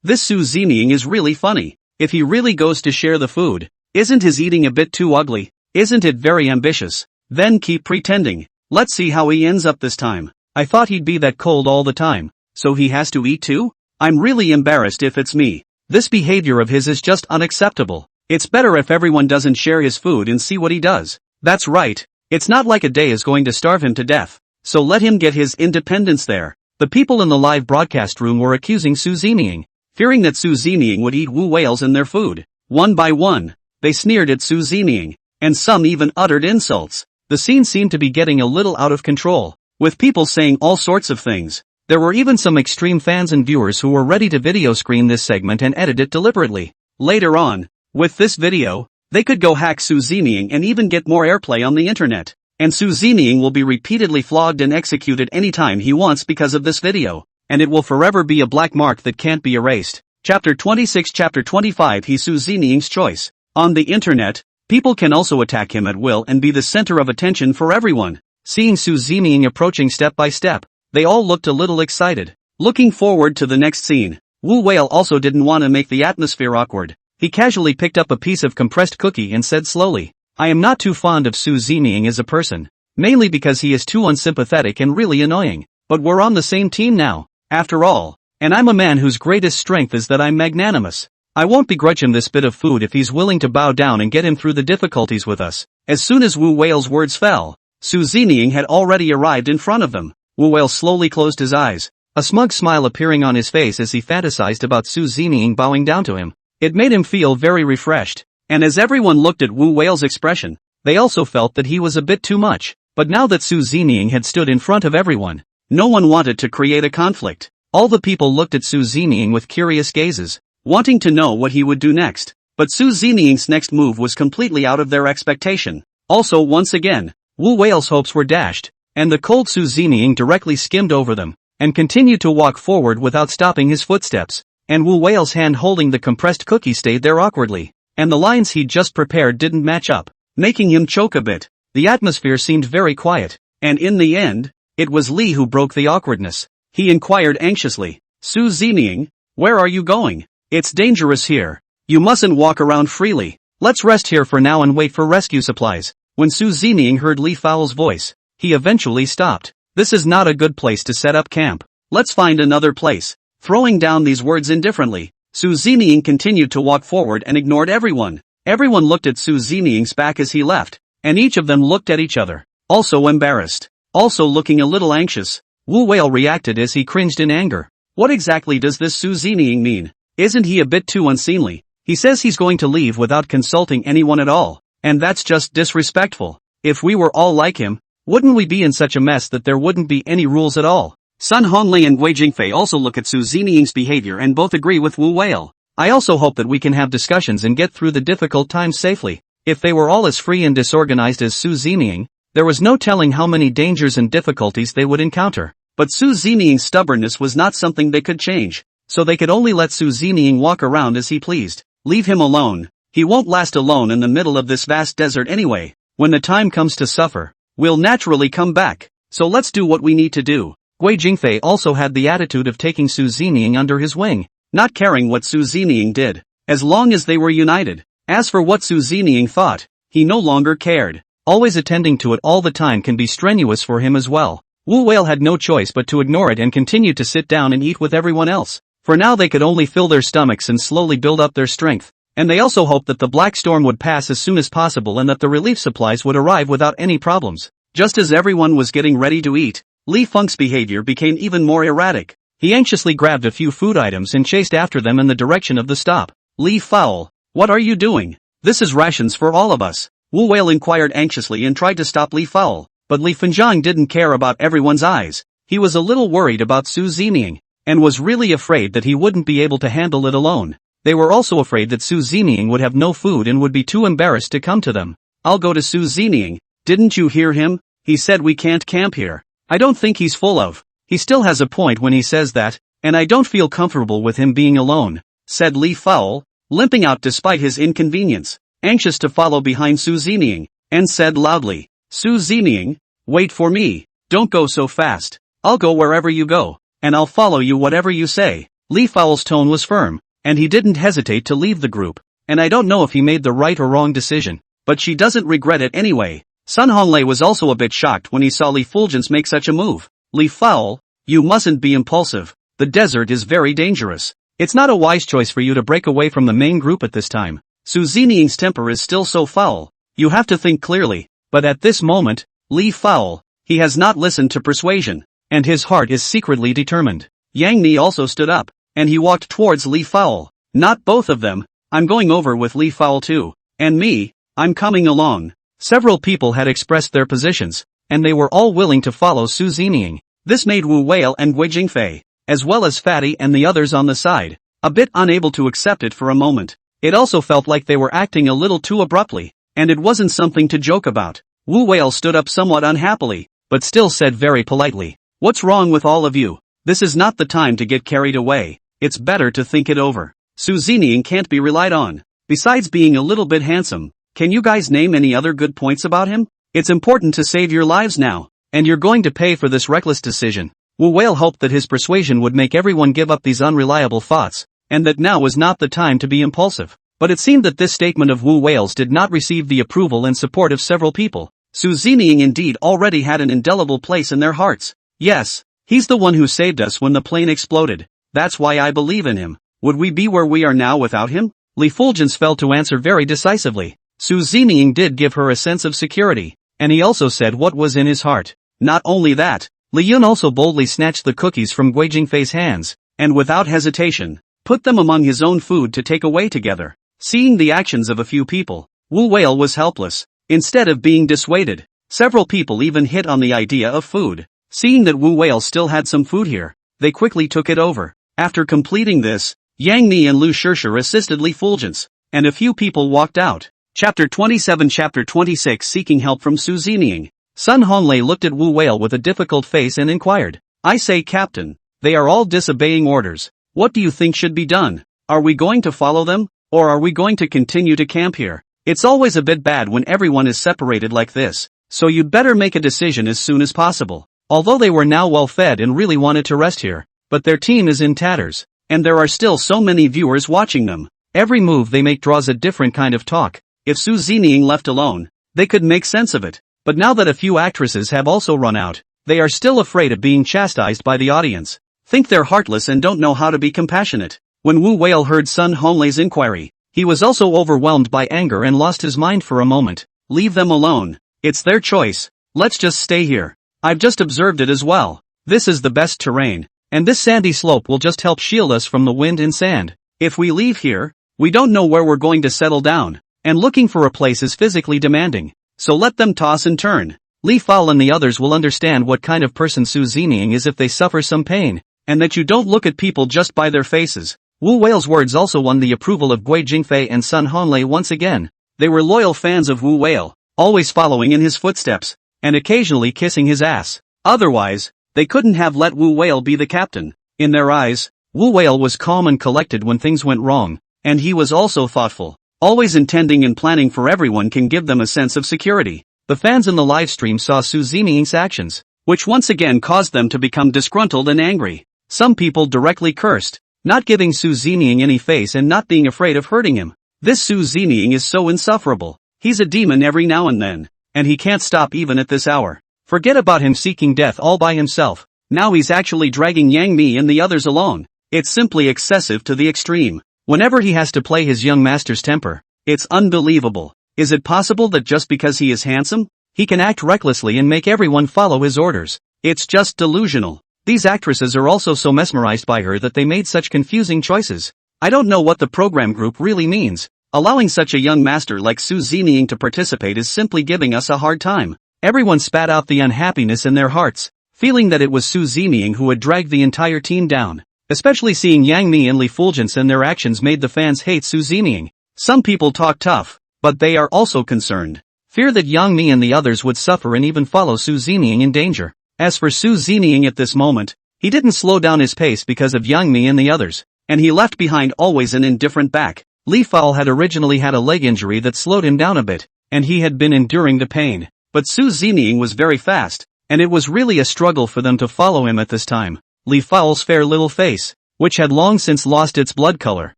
This Su Zining is really funny. If he really goes to share the food, isn't his eating a bit too ugly? Isn't it very ambitious? Then keep pretending. Let's see how he ends up this time. I thought he'd be that cold all the time, so he has to eat too? I'm really embarrassed if it's me. This behavior of his is just unacceptable. It's better if everyone doesn't share his food and see what he does. That's right. It's not like a day is going to starve him to death, so let him get his independence there. The people in the live broadcast room were accusing Su Zining, fearing that Su Zining would eat Wu Whales in their food. One by one, they sneered at Su Zining, and some even uttered insults. The scene seemed to be getting a little out of control, with people saying all sorts of things. There were even some extreme fans and viewers who were ready to video screen this segment and edit it deliberately. Later on, with this video, they could go hack Su Zining and even get more airplay on the internet. And Su Zining will be repeatedly flogged and executed anytime he wants because of this video. And it will forever be a black mark that can't be erased. Chapter 26 Chapter 25 He's Su Zining's choice. On the internet, people can also attack him at will and be the center of attention for everyone. Seeing Su Zining approaching step by step, they all looked a little excited, looking forward to the next scene. Wu Whale also didn't want to make the atmosphere awkward. He casually picked up a piece of compressed cookie and said slowly, I am not too fond of Su Zining as a person, mainly because he is too unsympathetic and really annoying, but we're on the same team now, after all, and I'm a man whose greatest strength is that I'm magnanimous. I won't begrudge him this bit of food if he's willing to bow down and get him through the difficulties with us. As soon as Wu Whale's words fell, Su Zining had already arrived in front of them. Wu Whale slowly closed his eyes, a smug smile appearing on his face as he fantasized about Su Zining bowing down to him. It made him feel very refreshed, and as everyone looked at Wu Whale's expression, they also felt that he was a bit too much. But now that Su Zining had stood in front of everyone, no one wanted to create a conflict. All the people looked at Su Zining with curious gazes, wanting to know what he would do next. But Su Zining's next move was completely out of their expectation. Also once again, Wu Whale's hopes were dashed, and the cold Su Zining directly skimmed over them, and continued to walk forward without stopping his footsteps, and Wu Whale's hand holding the compressed cookie stayed there awkwardly, and the lines he'd just prepared didn't match up, making him choke a bit. The atmosphere seemed very quiet, and in the end, it was Li who broke the awkwardness. He inquired anxiously, Su Zining, where are you going? It's dangerous here. You mustn't walk around freely. Let's rest here for now and wait for rescue supplies. When Su Zining heard Li Fowl's voice, he eventually stopped. This is not a good place to set up camp. Let's find another place. Throwing down these words indifferently, Su Zining continued to walk forward and ignored everyone. Everyone looked at Su Zining's back as he left, and each of them looked at each other, also embarrassed, also looking a little anxious. Wu Whale reacted as he cringed in anger. What exactly does this Su Zining mean? Isn't he a bit too unseemly? He says he's going to leave without consulting anyone at all, and that's just disrespectful. If we were all like him, wouldn't we be in such a mess that there wouldn't be any rules at all? Sun Honglei and Guo Jingfei also look at Su Zining's behavior and both agree with Wu Whale. I also hope that we can have discussions and get through the difficult times safely. If they were all as free and disorganized as Su Zining, there was no telling how many dangers and difficulties they would encounter. But Su Zining's stubbornness was not something they could change, so they could only let Su Zining walk around as he pleased. Leave him alone. He won't last alone in the middle of this vast desert anyway. When the time comes to suffer, we'll naturally come back, so let's do what we need to do. Guo Jingfei also had the attitude of taking Su Zining under his wing, not caring what Su Zining did, as long as they were united. As for what Su Zining thought, he no longer cared. Always attending to it all the time can be strenuous for him as well. Wu Whale had no choice but to ignore it and continued to sit down and eat with everyone else. For now they could only fill their stomachs and slowly build up their strength. And they also hoped that the black storm would pass as soon as possible and that the relief supplies would arrive without any problems. Just as everyone was getting ready to eat, Li Feng's behavior became even more erratic. He anxiously grabbed a few food items and chased after them in the direction of the stop. Li Fowl, what are you doing? This is rations for all of us. Wu Whale inquired anxiously and tried to stop Li Fowl, but Li Fengjiang didn't care about everyone's eyes. He was a little worried about Su Zeming, and was really afraid that he wouldn't be able to handle it alone. They were also afraid that Su Zeming would have no food and would be too embarrassed to come to them. I'll go to Su Zeming, didn't you hear him? He said we can't camp here. I don't think he's full of. He still has a point when he says that, and I don't feel comfortable with him being alone, said Li Fowl, limping out despite his inconvenience, anxious to follow behind Su Zeming, and said loudly, Su Zeming, wait for me, don't go so fast. I'll go wherever you go, and I'll follow you whatever you say. Li Fowl's tone was firm, and he didn't hesitate to leave the group, and I don't know if he made the right or wrong decision, but she doesn't regret it anyway. Sun Honglei was also a bit shocked when he saw Li Fulgence make such a move. Li Fowl, you mustn't be impulsive. The desert is very dangerous. It's not a wise choice for you to break away from the main group at this time. Su Zeming's temper is still so foul. You have to think clearly, but at this moment, Li Fowl, he has not listened to persuasion, and his heart is secretly determined. Yang Ni also stood up, and he walked towards Li Fowl. Not both of them, I'm going over with Li Fowl too. And me, I'm coming along. Several people had expressed their positions, and they were all willing to follow Su Zeming. This made Wu Whale and Guo Jingfei, as well as Fatty and the others on the side, a bit unable to accept it for a moment. It also felt like they were acting a little too abruptly, and it wasn't something to joke about. Wu Whale stood up somewhat unhappily, but still said very politely, what's wrong with all of you? This is not the time to get carried away. It's better to think it over. Su Zeming can't be relied on. Besides being a little bit handsome, can you guys name any other good points about him? It's important to save your lives now, and you're going to pay for this reckless decision. Wu Whale hoped that his persuasion would make everyone give up these unreliable thoughts, and that now was not the time to be impulsive. But it seemed that this statement of Wu Whale's did not receive the approval and support of several people. Su Zeming indeed already had an indelible place in their hearts. Yes, he's the one who saved us when the plane exploded. That's why I believe in him. Would we be where we are now without him? Li Fulgence fell to answer very decisively. Su Zeming did give her a sense of security, and he also said what was in his heart. Not only that, Li Yun also boldly snatched the cookies from Guo Jingfei's hands, and without hesitation, put them among his own food to take away together. Seeing the actions of a few people, Wu Whale was helpless. Instead of being dissuaded, several people even hit on the idea of food. Seeing that Wu Whale still had some food here, they quickly took it over. After completing this, Yang Ni and Lu Shishir assisted Li Fulgence, and a few people walked out. Chapter 27 Chapter 26 Seeking help from Su Zeming. Sun Honglei looked at Wu Whale with a difficult face and inquired, I say Captain, they are all disobeying orders. What do you think should be done? Are we going to follow them, or are we going to continue to camp here? It's always a bit bad when everyone is separated like this, so you'd better make a decision as soon as possible. Although they were now well fed and really wanted to rest here, but their team is in tatters, and there are still so many viewers watching them. Every move they make draws a different kind of talk. If Su Zeming left alone, they could make sense of it. But now that a few actresses have also run out, they are still afraid of being chastised by the audience. Think they're heartless and don't know how to be compassionate. When Wu Whale heard Sun Honglei's inquiry, he was also overwhelmed by anger and lost his mind for a moment. Leave them alone. It's their choice. Let's just stay here. I've just observed it as well. This is the best terrain, and this sandy slope will just help shield us from the wind and sand. If we leave here, we don't know where we're going to settle down, and looking for a place is physically demanding. So let them toss and turn. Li Fowl and the others will understand what kind of person Su Zeming is if they suffer some pain, and that you don't look at people just by their faces. Wu Whale's words also won the approval of Guo Jingfei and Sun Honglei once again. They were loyal fans of Wu Whale, always following in his footsteps, and occasionally kissing his ass. Otherwise, they couldn't have let Wu Whale be the captain. In their eyes, Wu Whale was calm and collected when things went wrong, and he was also thoughtful. Always intending and planning for everyone can give them a sense of security. The fans in the live stream saw Su Zeming's actions, which once again caused them to become disgruntled and angry. Some people directly cursed, not giving Su Zeming any face and not being afraid of hurting him. This Su Zeming is so insufferable. He's a demon every now and then, and he can't stop even at this hour. Forget about him seeking death all by himself. Now he's actually dragging Yang Mi and the others along. It's simply excessive to the extreme. Whenever he has to play his young master's temper, it's unbelievable. Is it possible that just because he is handsome, he can act recklessly and make everyone follow his orders? It's just delusional. These actresses are also so mesmerized by her that they made such confusing choices. I don't know what the program group really means. Allowing such a young master like Su Zeming to participate is simply giving us a hard time. Everyone spat out the unhappiness in their hearts, feeling that it was Su Zeming who had dragged the entire team down. Especially seeing Yang Mi and Li Fulgence and their actions made the fans hate Su Zeming. Some people talk tough, but they are also concerned. Fear that Yang Mi and the others would suffer and even follow Su Zeming in danger. As for Su Zeming at this moment, he didn't slow down his pace because of Yang Mi and the others, and he left behind always an indifferent back. Li Fao had originally had a leg injury that slowed him down a bit, and he had been enduring the pain. But Su Zeming was very fast, and it was really a struggle for them to follow him at this time. Li Fao's fair little face, which had long since lost its blood color,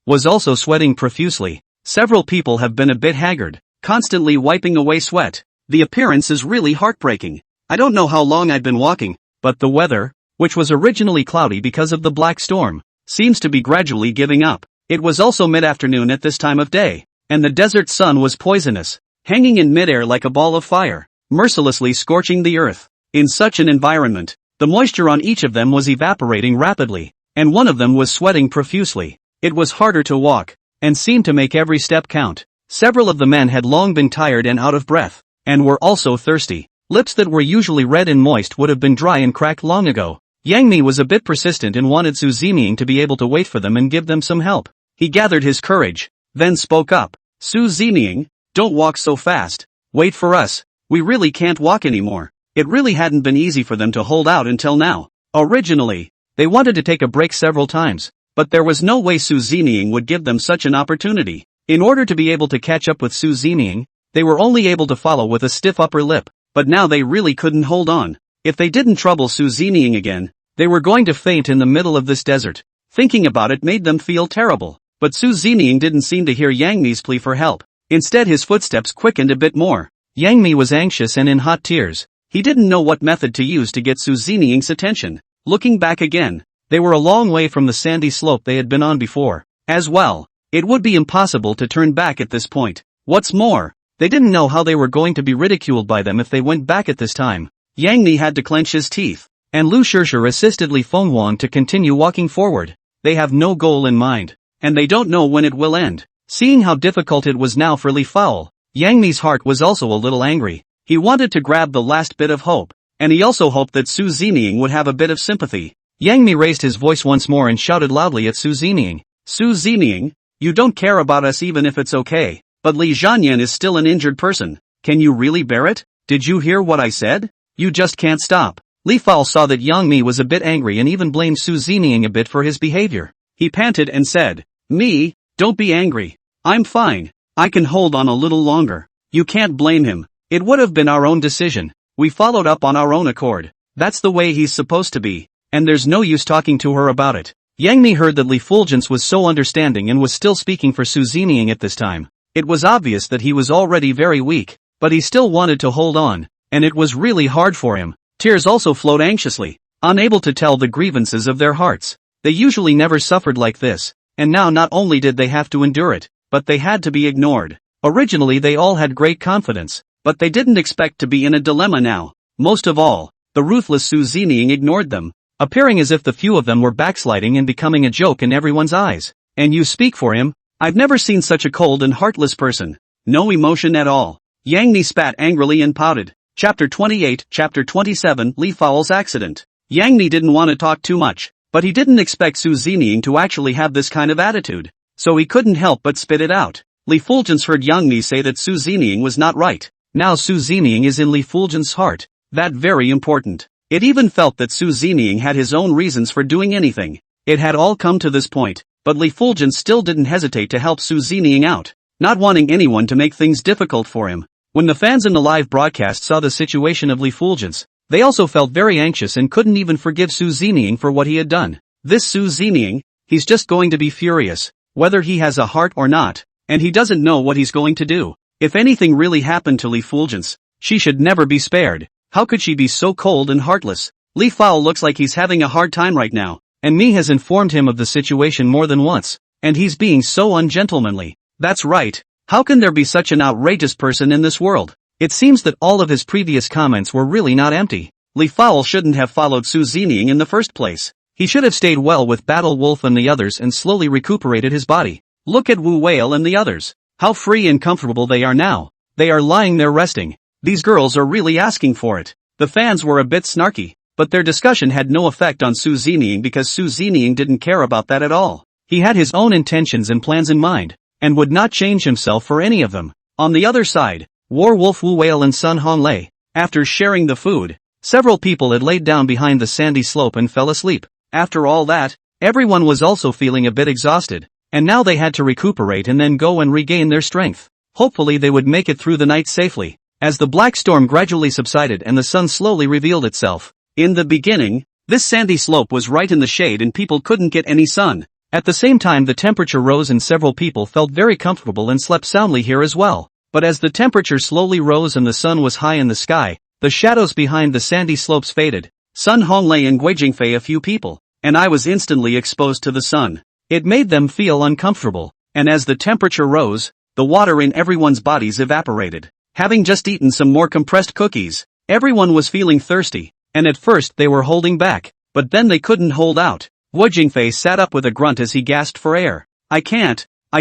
was also sweating profusely. Several people have been a bit haggard, constantly wiping away sweat. The appearance is really heartbreaking. I don't know how long I've been walking, but the weather, which was originally cloudy because of the black storm, seems to be gradually giving up. It was also mid-afternoon at this time of day, and the desert sun was poisonous, hanging in midair like a ball of fire, mercilessly scorching the earth. In such an environment, the moisture on each of them was evaporating rapidly, and one of them was sweating profusely. It was harder to walk, and seemed to make every step count. Several of the men had long been tired and out of breath, and were also thirsty. Lips that were usually red and moist would have been dry and cracked long ago. Yang Mi was a bit persistent and wanted Su Zeming to be able to wait for them and give them some help. He gathered his courage, then spoke up. Su Zeming, don't walk so fast. Wait for us. We really can't walk anymore. It really hadn't been easy for them to hold out until now. Originally, they wanted to take a break several times, but there was no way Su Zeming would give them such an opportunity. In order to be able to catch up with Su Zeming, they were only able to follow with a stiff upper lip, but now they really couldn't hold on. If they didn't trouble Su Zeming again, they were going to faint in the middle of this desert. Thinking about it made them feel terrible. But Su Zeming didn't seem to hear Yang Mi's plea for help. Instead his footsteps quickened a bit more. Yang Mi was anxious and in hot tears. He didn't know what method to use to get Su Zeming's attention. Looking back again, they were a long way from the sandy slope they had been on before. As well, it would be impossible to turn back at this point. What's more, they didn't know how they were going to be ridiculed by them if they went back at this time. Yang Mi had to clench his teeth, and Lu Shishir assisted Li Fenghuang to continue walking forward. They have no goal in mind, and they don't know when it will end. Seeing how difficult it was now for Li Fao, Yang Mi's heart was also a little angry. He wanted to grab the last bit of hope, and he also hoped that Su Zeming would have a bit of sympathy. Yang Mi raised his voice once more and shouted loudly at Su Zeming. Su Zeming, you don't care about us even if it's okay, but Li Zhanyan is still an injured person. Can you really bear it? Did you hear what I said? You just can't stop. Li Fao saw that Yang Mi was a bit angry and even blamed Su Zeming a bit for his behavior. He panted and said, "Mi, don't be angry. I'm fine. I can hold on a little longer. You can't blame him. It would have been our own decision. We followed up on our own accord. That's the way he's supposed to be, and there's no use talking to her about it." Yang Mi heard that Li Fulgence was so understanding and was still speaking for Su Zeming at this time. It was obvious that he was already very weak, but he still wanted to hold on, and it was really hard for him. Tears also flowed anxiously, unable to tell the grievances of their hearts. They usually never suffered like this, and now not only did they have to endure it, but they had to be ignored. Originally they all had great confidence, but they didn't expect to be in a dilemma now. Most of all, the ruthless Su Zeming ignored them, appearing as if the few of them were backsliding and becoming a joke in everyone's eyes. And you speak for him? I've never seen such a cold and heartless person. No emotion at all. Yang Mi spat angrily and pouted. Chapter 28, Chapter 27, Li Fao's accident. Yang Mi didn't want to talk too much, but he didn't expect Su Zeming to actually have this kind of attitude, so he couldn't help but spit it out. Li Fulgence heard Yang Mi say that Su Zeming was not right. Now Su Zeming is in Li Fulgence's heart. That very important. It even felt that Su Zeming had his own reasons for doing anything. It had all come to this point, but Li Fulgence still didn't hesitate to help Su Zeming out, not wanting anyone to make things difficult for him. When the fans in the live broadcast saw the situation of Li Fulgence, they also felt very anxious and couldn't even forgive Su Zeming for what he had done. This Su Zeming, he's just going to be furious, whether he has a heart or not, and he doesn't know what he's going to do. If anything really happened to Li Fulgence, she should never be spared. How could she be so cold and heartless? Li Fao looks like he's having a hard time right now, and Mi has informed him of the situation more than once, and he's being so ungentlemanly. That's right. How can there be such an outrageous person in this world? It seems that all of his previous comments were really not empty. Li Fao shouldn't have followed Su Zining in the first place. He should have stayed well with Battle Wolf and the others and slowly recuperated his body. Look at Wu Whale and the others. How free and comfortable they are now. They are lying there resting. These girls are really asking for it. The fans were a bit snarky, but their discussion had no effect on Su Zining because Su Zining didn't care about that at all. He had his own intentions and plans in mind, and would not change himself for any of them. On the other side, Warwolf Wu Whale and Sun Honglei, after sharing the food, several people had laid down behind the sandy slope and fell asleep. After all that, everyone was also feeling a bit exhausted, and now they had to recuperate and then go and regain their strength. Hopefully they would make it through the night safely. As the black storm gradually subsided and the sun slowly revealed itself. In the beginning, this sandy slope was right in the shade and people couldn't get any sun. At the same time the temperature rose and several people felt very comfortable and slept soundly here as well. But as the temperature slowly rose and the sun was high in the sky, the shadows behind the sandy slopes faded. Sun Honglei and Guo Jingfei a few people, and I was instantly exposed to the sun. It made them feel uncomfortable, and as the temperature rose, the water in everyone's bodies evaporated. Having just eaten some more compressed cookies, everyone was feeling thirsty, and at first they were holding back, but then they couldn't hold out. Guo Jingfei sat up with a grunt as he gasped for air. I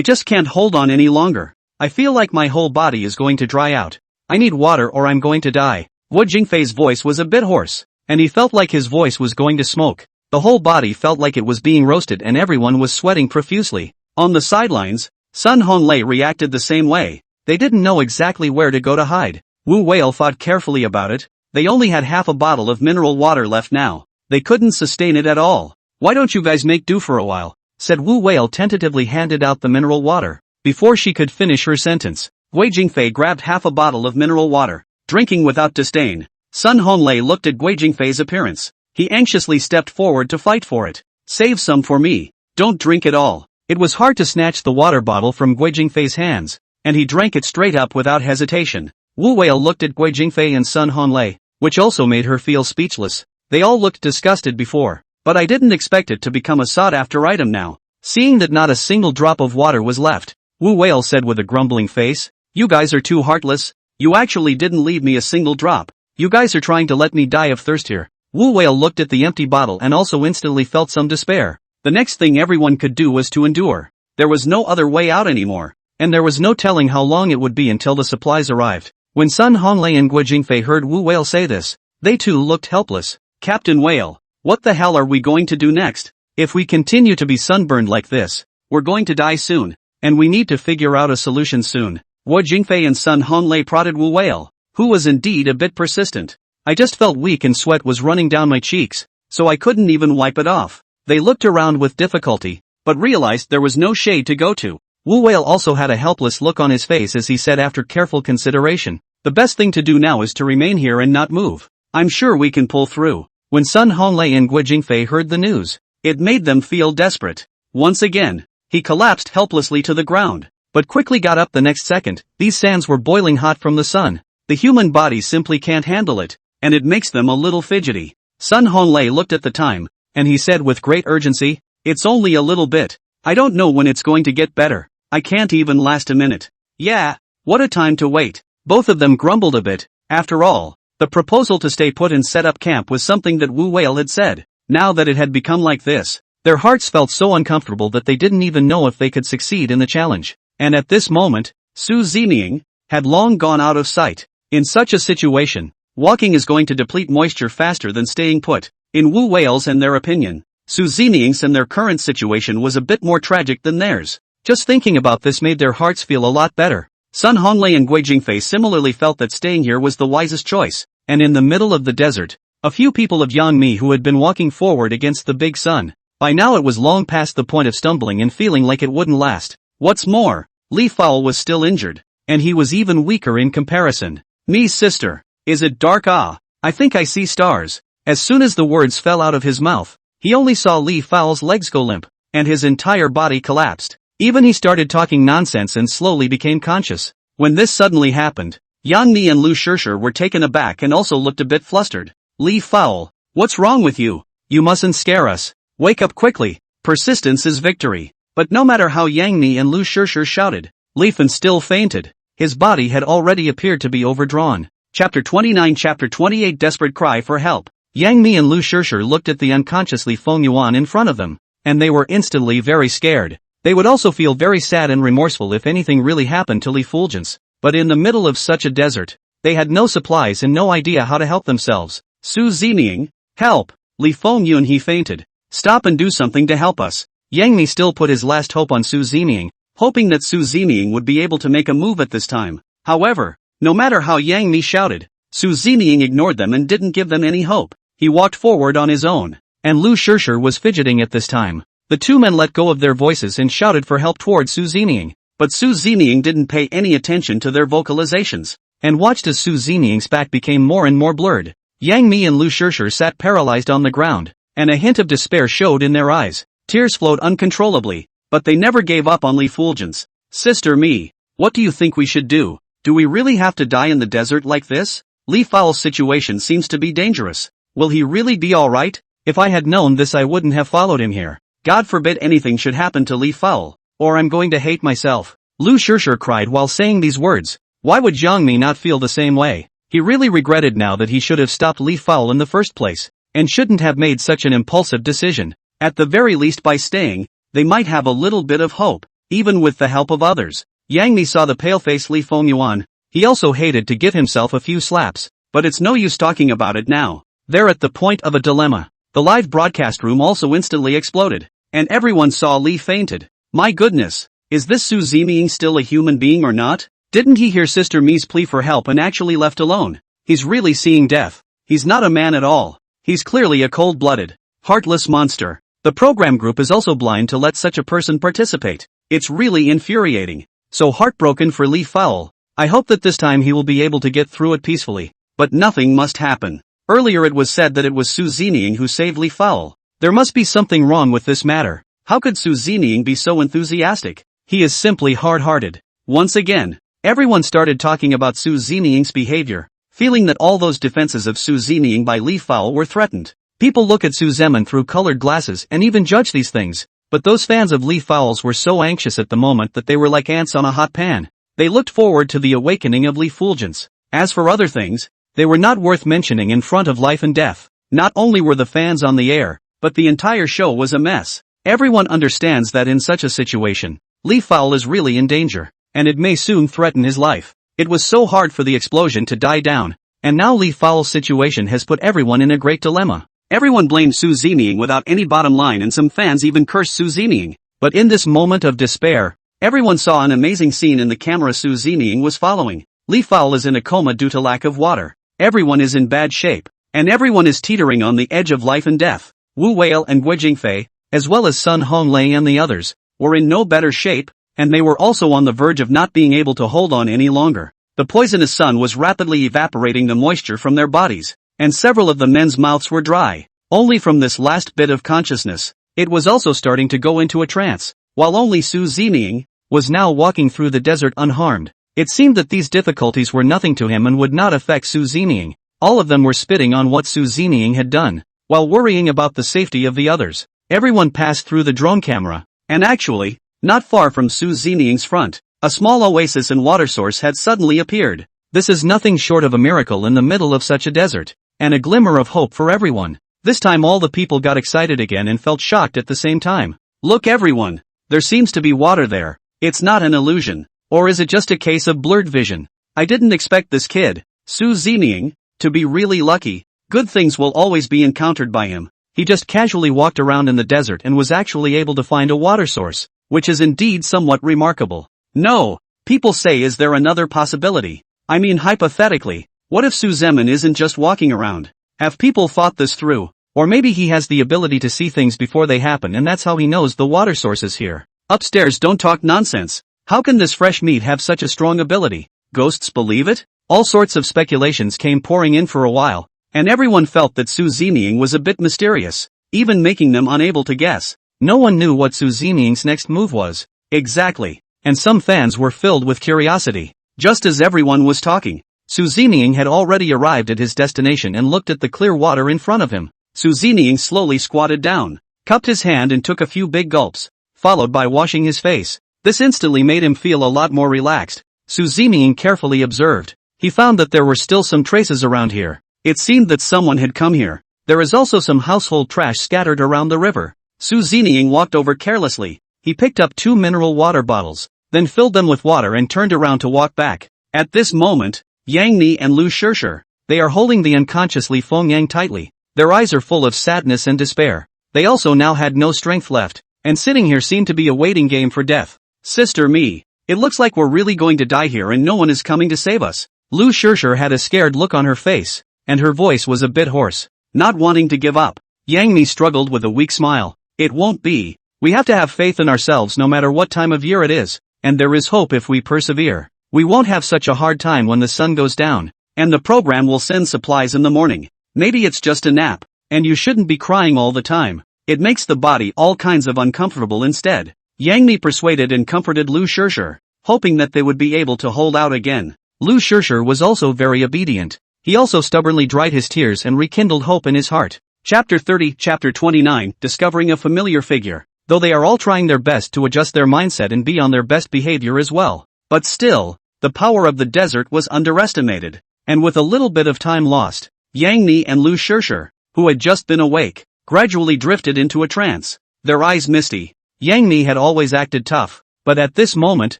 just can't hold on any longer. I feel like my whole body is going to dry out. I need water or I'm going to die. Guo Jingfei's voice was a bit hoarse, and he felt like his voice was going to smoke. The whole body felt like it was being roasted and everyone was sweating profusely. On the sidelines, Sun Honglei reacted the same way. They didn't know exactly where to go to hide. Wu Whale thought carefully about it. They only had half a bottle of mineral water left now. They couldn't sustain it at all. Why don't you guys make do for a while? Said Wu Whale tentatively handed out the mineral water. Before she could finish her sentence, Guo Jingfei grabbed half a bottle of mineral water, drinking without disdain. Sun Honglei looked at Guo Jingfei's appearance. He anxiously stepped forward to fight for it. Save some for me. Don't drink it all. It was hard to snatch the water bottle from Guo Jingfei's hands, and he drank it straight up without hesitation. Wu Whale looked at Guo Jingfei and Sun Honglei, which also made her feel speechless. They all looked disgusted before, but I didn't expect it to become a sought-after item now. Seeing that not a single drop of water was left, Wu Whale said with a grumbling face, "You guys are too heartless. You actually didn't leave me a single drop. You guys are trying to let me die of thirst here." Wu Whale looked at the empty bottle and also instantly felt some despair. The next thing everyone could do was to endure. There was no other way out anymore, and there was no telling how long it would be until the supplies arrived. When Sun Honglei and Guo Jingfei heard Wu Whale say this, they too looked helpless. "Captain Whale, what the hell are we going to do next? If we continue to be sunburned like this, we're going to die soon, and we need to figure out a solution soon." Guo Jingfei and Sun Honglei prodded Wu Whale, who was indeed a bit persistent. "I just felt weak and sweat was running down my cheeks, so I couldn't even wipe it off." They looked around with difficulty, but realized there was no shade to go to. Wu Whale also had a helpless look on his face as he said after careful consideration, "The best thing to do now is to remain here and not move. I'm sure we can pull through." When Sun Honglei and Guo Jingfei heard the news, it made them feel desperate. Once again, he collapsed helplessly to the ground, but quickly got up the next second. These sands were boiling hot from the sun. The human body simply can't handle it, and it makes them a little fidgety. Sun Honglei looked at the time, and he said with great urgency, "It's only a little bit. I don't know when it's going to get better. I can't even last a minute." Yeah, what a time to wait. Both of them grumbled a bit. After all, the proposal to stay put and set up camp was something that Wu Whale had said. Now that it had become like this, their hearts felt so uncomfortable that they didn't even know if they could succeed in the challenge. And at this moment, Su Zining had long gone out of sight. In such a situation, walking is going to deplete moisture faster than staying put. In Wu Whale's and their opinion, Su Zining's and their current situation was a bit more tragic than theirs. Just thinking about this made their hearts feel a lot better. Sun Honglei and Guo Jingfei similarly felt that staying here was the wisest choice, and in the middle of the desert, a few people of Yangmi who had been walking forward against the big sun. By now it was long past the point of stumbling and feeling like it wouldn't last. What's more, Li Fao was still injured, and he was even weaker in comparison. "Mi's sister, is it dark? I think I see stars." As soon as the words fell out of his mouth, he only saw Li Fao's legs go limp, and his entire body collapsed. Even he started talking nonsense and slowly became conscious. When this suddenly happened, Yang Mi and Lu Shirshir were taken aback and also looked a bit flustered. Li Fowl, what's wrong with you? You mustn't scare us. Wake up quickly. Persistence is victory. But no matter how Yang Mi and Lu Shirshir shouted, Li Fan still fainted. His body had already appeared to be overdrawn. Chapter 29 Chapter 28 Desperate Cry for Help. Yang Mi and Lu Shirshir looked at the unconscious Li Feng Yuan in front of them, and they were instantly very scared. They would also feel very sad and remorseful if anything really happened to Li Fulgence. But in the middle of such a desert, they had no supplies and no idea how to help themselves. Su Zeming, help! Li Feng Yuan, he fainted. Stop and do something to help us. Yang Mi still put his last hope on Su Zeming, hoping that Su Zeming would be able to make a move at this time. However, no matter how Yang Mi shouted, Su Zeming ignored them and didn't give them any hope. He walked forward on his own, and Lu Shirshir was fidgeting at this time. The two men let go of their voices and shouted for help towards Su Zeming. But Su Zeming didn't pay any attention to their vocalizations, and watched as Su Zeming's back became more and more blurred. Yang Mi and Lu Shirshir sat paralyzed on the ground, and a hint of despair showed in their eyes. Tears flowed uncontrollably, but they never gave up on Li Fulgence. Sister Mi, what do you think we should do? Do we really have to die in the desert like this? Li Fowl's situation seems to be dangerous. Will he really be alright? If I had known this, I wouldn't have followed him here. God forbid anything should happen to Li Fowl, or I'm going to hate myself. Lu Shirshir cried while saying these words. Why would Yang Mi not feel the same way? He really regretted now that he should have stopped Li Fowl in the first place, and shouldn't have made such an impulsive decision. At the very least, by staying, they might have a little bit of hope, even with the help of others. Yang Mi saw the pale-faced Li Feng Yuan. He also hated to give himself a few slaps, but it's no use talking about it now. They're at the point of a dilemma. The live broadcast room also instantly exploded, and everyone saw Li fainted. My goodness, is this Su Zeming still a human being or not? Didn't he hear Sister Mi's plea for help and actually left alone? He's really seeing death. He's not a man at all. He's clearly a cold-blooded, heartless monster. The program group is also blind to let such a person participate. It's really infuriating. So heartbroken for Li Fowl. I hope that this time he will be able to get through it peacefully. But nothing must happen. Earlier it was said that it was Su Zeming who saved Li Fowl. There must be something wrong with this matter. How could Su Zeming be so enthusiastic? He is simply hard-hearted. Once again, everyone started talking about Su Zeming's behavior, feeling that all those defenses of Su Zeming by Li Fowl were threatened. People look at Su Zeming through colored glasses and even judge these things, but those fans of Li Fowl's were so anxious at the moment that they were like ants on a hot pan. They looked forward to the awakening of Li Fulgence. As for other things, they were not worth mentioning in front of life and death. Not only were the fans on the air, but the entire show was a mess. Everyone understands that in such a situation, Li Fowl is really in danger, and it may soon threaten his life. It was so hard for the explosion to die down, and now Li Fowl's situation has put everyone in a great dilemma. Everyone blamed Su Zeming without any bottom line, and some fans even cursed Su Zeming. But in this moment of despair, everyone saw an amazing scene in the camera Su Zeming was following. Li Fowl is in a coma due to lack of water. Everyone is in bad shape, and everyone is teetering on the edge of life and death. Wu Wei and Guo Jingfei, as well as Sun Honglei and the others, were in no better shape, and they were also on the verge of not being able to hold on any longer. The poisonous sun was rapidly evaporating the moisture from their bodies, and several of the men's mouths were dry. Only from this last bit of consciousness, it was also starting to go into a trance, while only Su Zeming was now walking through the desert unharmed. It seemed that these difficulties were nothing to him and would not affect Su Zeming. All of them were spitting on what Su Zeming had done, while worrying about the safety of the others. Everyone passed through the drone camera, and actually, not far from Su Zeming's front, a small oasis and water source had suddenly appeared. This is nothing short of a miracle in the middle of such a desert, and a glimmer of hope for everyone. This time all the people got excited again and felt shocked at the same time. Look everyone, there seems to be water there. It's not an illusion. Or is it just a case of blurred vision? I didn't expect this kid, Su Zeming, to be really lucky. Good things will always be encountered by him. He just casually walked around in the desert and was actually able to find a water source, which is indeed somewhat remarkable. No, people say, is there another possibility? I mean, hypothetically, what if Su Zeming isn't just walking around? Have people thought this through? Or maybe he has the ability to see things before they happen and that's how he knows the water source is here. Upstairs, don't talk nonsense. How can this fresh meat have such a strong ability? Ghosts believe it? All sorts of speculations came pouring in for a while, and everyone felt that Su Zeming was a bit mysterious, even making them unable to guess. No one knew what Su Zeming's next move was. Exactly. And some fans were filled with curiosity. Just as everyone was talking, Su Zeming had already arrived at his destination and looked at the clear water in front of him. Su Zeming slowly squatted down, cupped his hand and took a few big gulps, followed by washing his face. This instantly made him feel a lot more relaxed. Su Zeming carefully observed. He found that there were still some traces around here. It seemed that someone had come here. There is also some household trash scattered around the river. Su Zeming walked over carelessly. He picked up 2 mineral water bottles, then filled them with water and turned around to walk back. At this moment, Yang Ni and Lu Shishir, they are holding the unconscious Li Fengyang tightly. Their eyes are full of sadness and despair. They also now had no strength left, and sitting here seemed to be a waiting game for death. Sister Me, it looks like we're really going to die here and no one is coming to save us. Lu Shishir had a scared look on her face, and her voice was a bit hoarse. Not wanting to give up, Yang Mi struggled with a weak smile. It won't be. We have to have faith in ourselves no matter what time of year it is, and there is hope if we persevere. We won't have such a hard time when the sun goes down, and the program will send supplies in the morning. Maybe it's just a nap, and you shouldn't be crying all the time. It makes the body all kinds of uncomfortable instead. Yang Mi persuaded and comforted Lu Shishir, hoping that they would be able to hold out again. Lu Shishir was also very obedient. He also stubbornly dried his tears and rekindled hope in his heart. Chapter 30, Chapter 29, Discovering a Familiar Figure. Though they are all trying their best to adjust their mindset and be on their best behavior as well. But still, the power of the desert was underestimated. And with a little bit of time lost, Yang Ni and Lu Shishir, who had just been awake, gradually drifted into a trance. Their eyes misty. Yang Ni had always acted tough, but at this moment,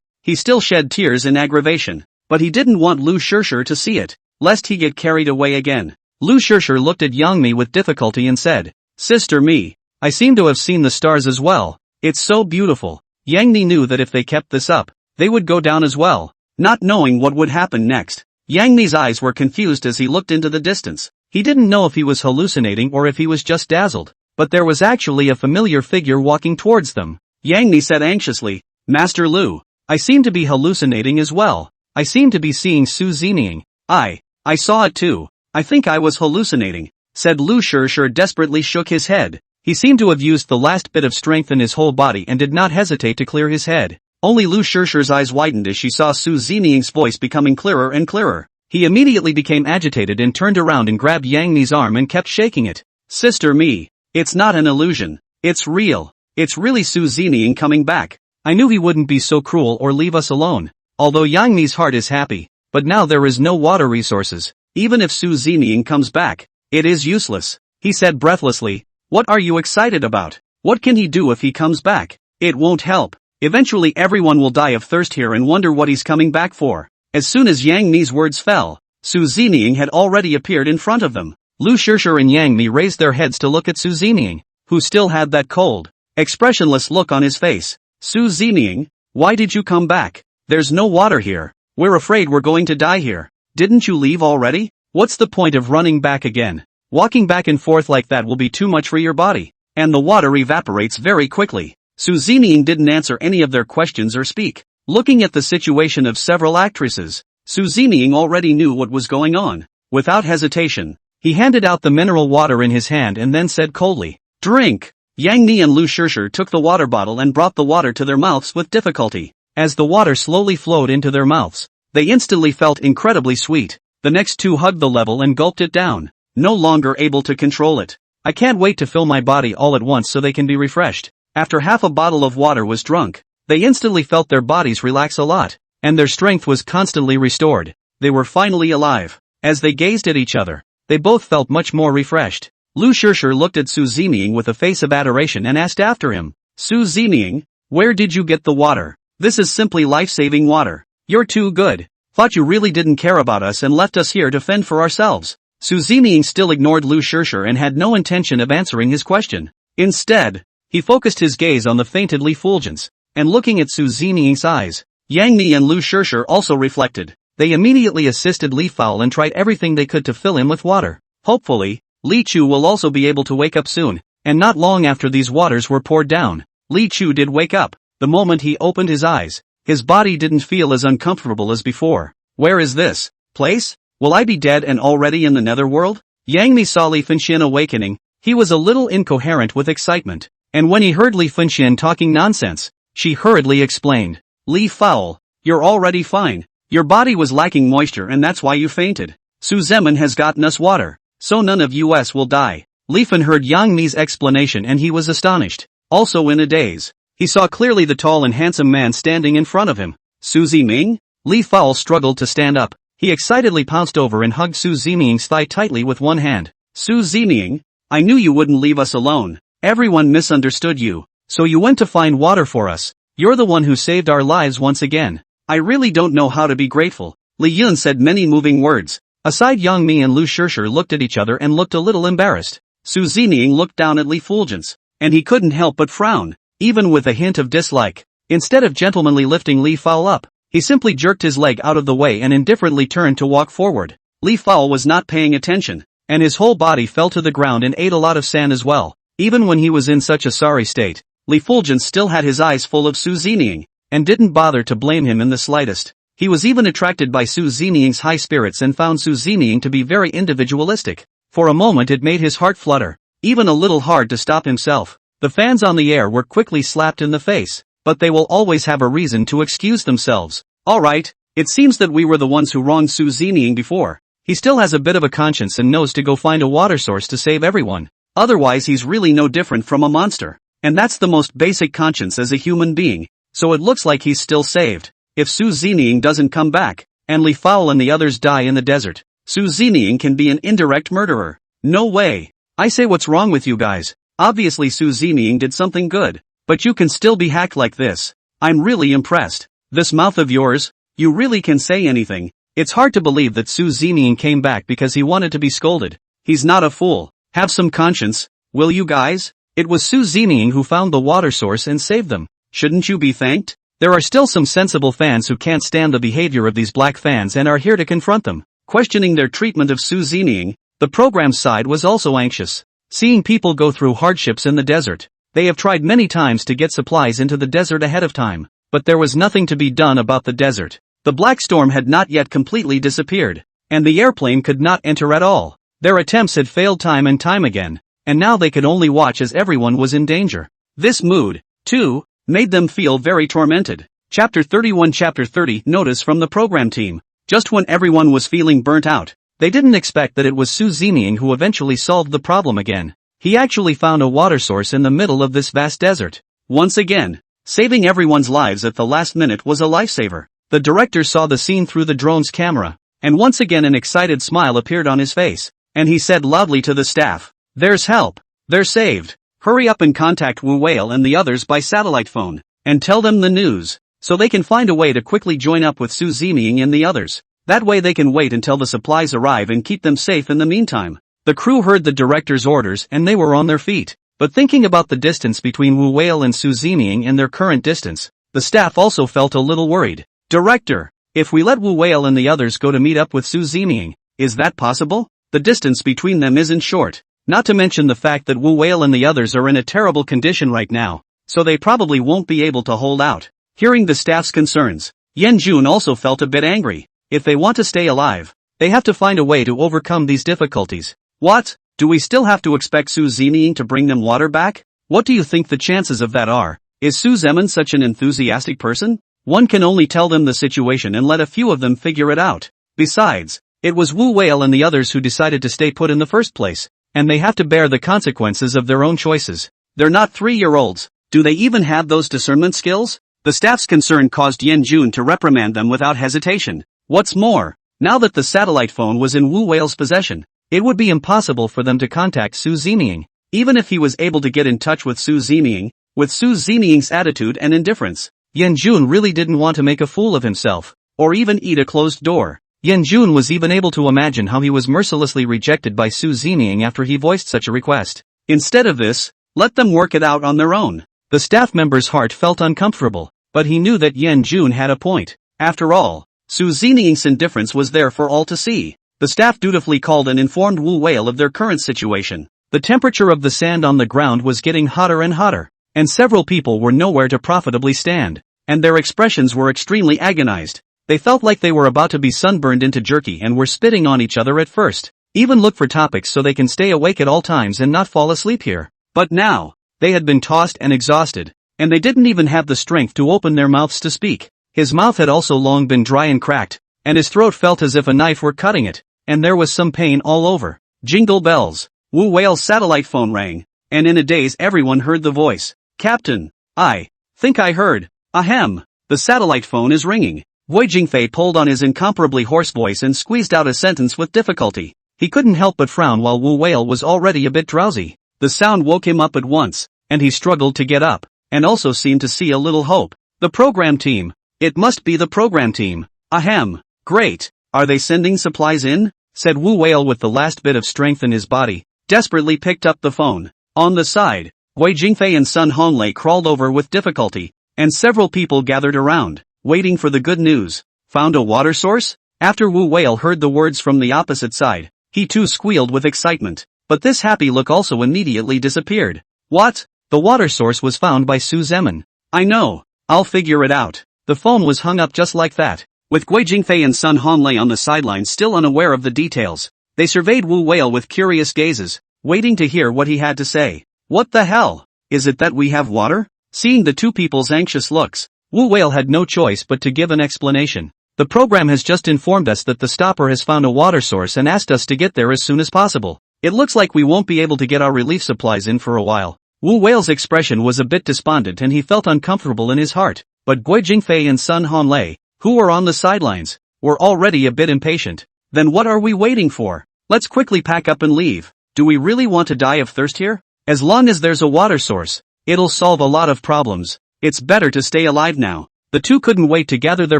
he still shed tears in aggravation. But he didn't want Lu Shishir to see it, lest he get carried away again. Lu Shishir looked at Yang Mi with difficulty and said, Sister Mi, I seem to have seen the stars as well. It's so beautiful. Yang Ni knew that if they kept this up, they would go down as well. Not knowing what would happen next, Yang Mi's eyes were confused as he looked into the distance. He didn't know if he was hallucinating or if he was just dazzled, but there was actually a familiar figure walking towards them. Yang Mi said anxiously, Master Lu, I seem to be hallucinating as well. I seem to be seeing Su Zeming. I saw it too. I think I was hallucinating, said Lu Shishir desperately shook his head. He seemed to have used the last bit of strength in his whole body and did not hesitate to clear his head. Only Lu Shishir's eyes widened as she saw Su Zeming's voice becoming clearer and clearer. He immediately became agitated and turned around and grabbed Yang Mi's arm and kept shaking it. Sister Mi, it's not an illusion. It's real. It's really Su Zeming coming back. I knew he wouldn't be so cruel or leave us alone. Although Yang Mi's heart is happy, but now there is no water resources. Even if Su Zeming comes back, it is useless. He said breathlessly, What are you excited about? What can he do if he comes back? It won't help. Eventually everyone will die of thirst here and wonder what he's coming back for. As soon as Yang Mi's words fell, Su Zeming had already appeared in front of them. Lu Shishir and Yang Mi raised their heads to look at Su Zeming, who still had that cold, expressionless look on his face. Su Zeming, why did you come back? There's no water here. We're afraid we're going to die here. Didn't you leave already? What's the point of running back again? Walking back and forth like that will be too much for your body. And the water evaporates very quickly. Su Zeming didn't answer any of their questions or speak. Looking at the situation of several actresses, Su Zeming already knew what was going on. Without hesitation, he handed out the mineral water in his hand and then said coldly, Drink! Yang Ni and Lu Shishir took the water bottle and brought the water to their mouths with difficulty. As the water slowly flowed into their mouths, they instantly felt incredibly sweet. The next two hugged the level and gulped it down, no longer able to control it. I can't wait to fill my body all at once so they can be refreshed. After half a bottle of water was drunk, they instantly felt their bodies relax a lot, and their strength was constantly restored. They were finally alive. As they gazed at each other, they both felt much more refreshed. Lu Shishir looked at Su Zeming with a face of adoration and asked after him, Su Zeming, where did you get the water? This is simply life-saving water. You're too good. Thought you really didn't care about us and left us here to fend for ourselves. Su Zeming still ignored Lu Shishir and had no intention of answering his question. Instead, he focused his gaze on the fainted Li Fulgence, and looking at Su Zeming's eyes, Yang Mi and Lu Shishir also reflected. They immediately assisted Li Fowl and tried everything they could to fill him with water. Hopefully, Li Chu will also be able to wake up soon, and not long after these waters were poured down, Li Chu did wake up. The moment he opened his eyes, his body didn't feel as uncomfortable as before. Where is this place? Will I be dead and already in the netherworld? Yang Mi saw Li Fenxian awakening. He was a little incoherent with excitement, and when he heard Li Fenxian talking nonsense, she hurriedly explained, Li Fowl, you're already fine. Your body was lacking moisture and that's why you fainted. Zeming has gotten us water, so none of us will die. Li Fan heard Yang Mi's explanation and he was astonished. Also in a daze. He saw clearly the tall and handsome man standing in front of him. Zeming? Li Fan struggled to stand up. He excitedly pounced over and hugged Zeming's thigh tightly with one hand. Zeming, I knew you wouldn't leave us alone. Everyone misunderstood you, so you went to find water for us. You're the one who saved our lives once again. I really don't know how to be grateful. Li Yun said many moving words. Aside Yang Mi and Lu Shishir looked at each other and looked a little embarrassed. Zeming looked down at Li Fulgence, and he couldn't help but frown, even with a hint of dislike. Instead of gentlemanly lifting Li Fan up, he simply jerked his leg out of the way and indifferently turned to walk forward. Li Fan was not paying attention, and his whole body fell to the ground and ate a lot of sand as well. Even when he was in such a sorry state, Li Fulgence still had his eyes full of Zeming, and didn't bother to blame him in the slightest. He was even attracted by Zeming's high spirits and found Zeming to be very individualistic. For a moment it made his heart flutter, even a little hard to stop himself. The fans on the air were quickly slapped in the face, but they will always have a reason to excuse themselves. Alright, it seems that we were the ones who wronged Zeming before. He still has a bit of a conscience and knows to go find a water source to save everyone. Otherwise he's really no different from a monster. And that's the most basic conscience as a human being, so it looks like he's still saved. If Zeming doesn't come back, and Li Fan and the others die in the desert, Zeming can be an indirect murderer. No way. I say, what's wrong with you guys? Obviously Zeming did something good, but you can still be hacked like this. I'm really impressed. This mouth of yours, you really can say anything. It's hard to believe that Zeming came back because he wanted to be scolded. He's not a fool. Have some conscience, will you guys? It was Zeming who found the water source and saved them. Shouldn't you be thanked? There are still some sensible fans who can't stand the behavior of these black fans and are here to confront them. Questioning their treatment of Zeming, the program's side was also anxious. Seeing people go through hardships in the desert. They have tried many times to get supplies into the desert ahead of time, but there was nothing to be done about the desert. The black storm had not yet completely disappeared, and the airplane could not enter at all. Their attempts had failed time and time again, and now they could only watch as everyone was in danger. This mood, too, made them feel very tormented. Chapter 31 Chapter 30 Notice from the program team. Just when everyone was feeling burnt out, they didn't expect that it was Zeming who eventually solved the problem again. He actually found a water source in the middle of this vast desert. Once again, saving everyone's lives at the last minute was a lifesaver. The director saw the scene through the drone's camera, and once again an excited smile appeared on his face, and he said loudly to the staff, "There's help. They're saved. Hurry up and contact Wu Whale and the others by satellite phone, and tell them the news, so they can find a way to quickly join up with Zeming and the others. That way they can wait until the supplies arrive and keep them safe in the meantime." The crew heard the director's orders and they were on their feet, but thinking about the distance between Wu Whale and Zeming and their current distance, the staff also felt a little worried. "Director, if we let Wu Whale and the others go to meet up with Zeming, is that possible? The distance between them isn't short. Not to mention the fact that Wu Whale and the others are in a terrible condition right now, so they probably won't be able to hold out." Hearing the staff's concerns, Yan Jun also felt a bit angry. If they want to stay alive, they have to find a way to overcome these difficulties. What? Do we still have to expect Zeming to bring them water back? What do you think the chances of that are? Is Zeming such an enthusiastic person? One can only tell them the situation and let a few of them figure it out. Besides, it was Wu Whale and the others who decided to stay put in the first place, and they have to bear the consequences of their own choices. They're not 3-year-olds. Do they even have those discernment skills? The staff's concern caused Yan Jun to reprimand them without hesitation. What's more, now that the satellite phone was in Wu Whale's possession, it would be impossible for them to contact Zeming. Even if he was able to get in touch with Zeming, with Zeming's attitude and indifference, Yan Jun really didn't want to make a fool of himself, or even eat a closed door. Yan Jun was even able to imagine how he was mercilessly rejected by Zeming after he voiced such a request. Instead of this, let them work it out on their own. The staff member's heart felt uncomfortable, but he knew that Yan Jun had a point. After all, Zeming's indifference was there for all to see. The staff dutifully called and informed Wu Whale of their current situation. The temperature of the sand on the ground was getting hotter and hotter, and several people were nowhere to profitably stand, and their expressions were extremely agonized. They felt like they were about to be sunburned into jerky and were spitting on each other at first. Even look for topics so they can stay awake at all times and not fall asleep here. But now, they had been tossed and exhausted, and they didn't even have the strength to open their mouths to speak. His mouth had also long been dry and cracked, and his throat felt as if a knife were cutting it, and there was some pain all over. Jingle bells. Wu Whale's satellite phone rang, and in a daze everyone heard the voice. Captain, I think I heard. Ahem. The satellite phone is ringing. Guo Jingfei pulled on his incomparably hoarse voice and squeezed out a sentence with difficulty. He couldn't help but frown while Wu Whale was already a bit drowsy. The sound woke him up at once, and he struggled to get up, and also seemed to see a little hope. The program team. It must be the program team. Ahem. Great. Are they sending supplies in? Said Wu Whale with the last bit of strength in his body. Desperately picked up the phone. On the side, Guo Jingfei and Sun Honglei crawled over with difficulty, and several people gathered around, waiting for the good news. Found a water source? After Wu Whale heard the words from the opposite side, he too squealed with excitement, but this happy look also immediately disappeared. What? The water source was found by Zeming. I know. I'll figure it out. The phone was hung up just like that. With Guo Jingfei and Sun Honglei on the sidelines still unaware of the details, they surveyed Wu Whale with curious gazes, waiting to hear what he had to say. What the hell? Is it that we have water? Seeing the two people's anxious looks, Wu Whale had no choice but to give an explanation. The program has just informed us that the stopper has found a water source and asked us to get there as soon as possible. It looks like we won't be able to get our relief supplies in for a while. Wu Whale's expression was a bit despondent and he felt uncomfortable in his heart, but Guo Jingfei and Sun Honglei, who were on the sidelines, were already a bit impatient. Then what are we waiting for? Let's quickly pack up and leave. Do we really want to die of thirst here? As long as there's a water source, it'll solve a lot of problems. It's better to stay alive now. The two couldn't wait to gather their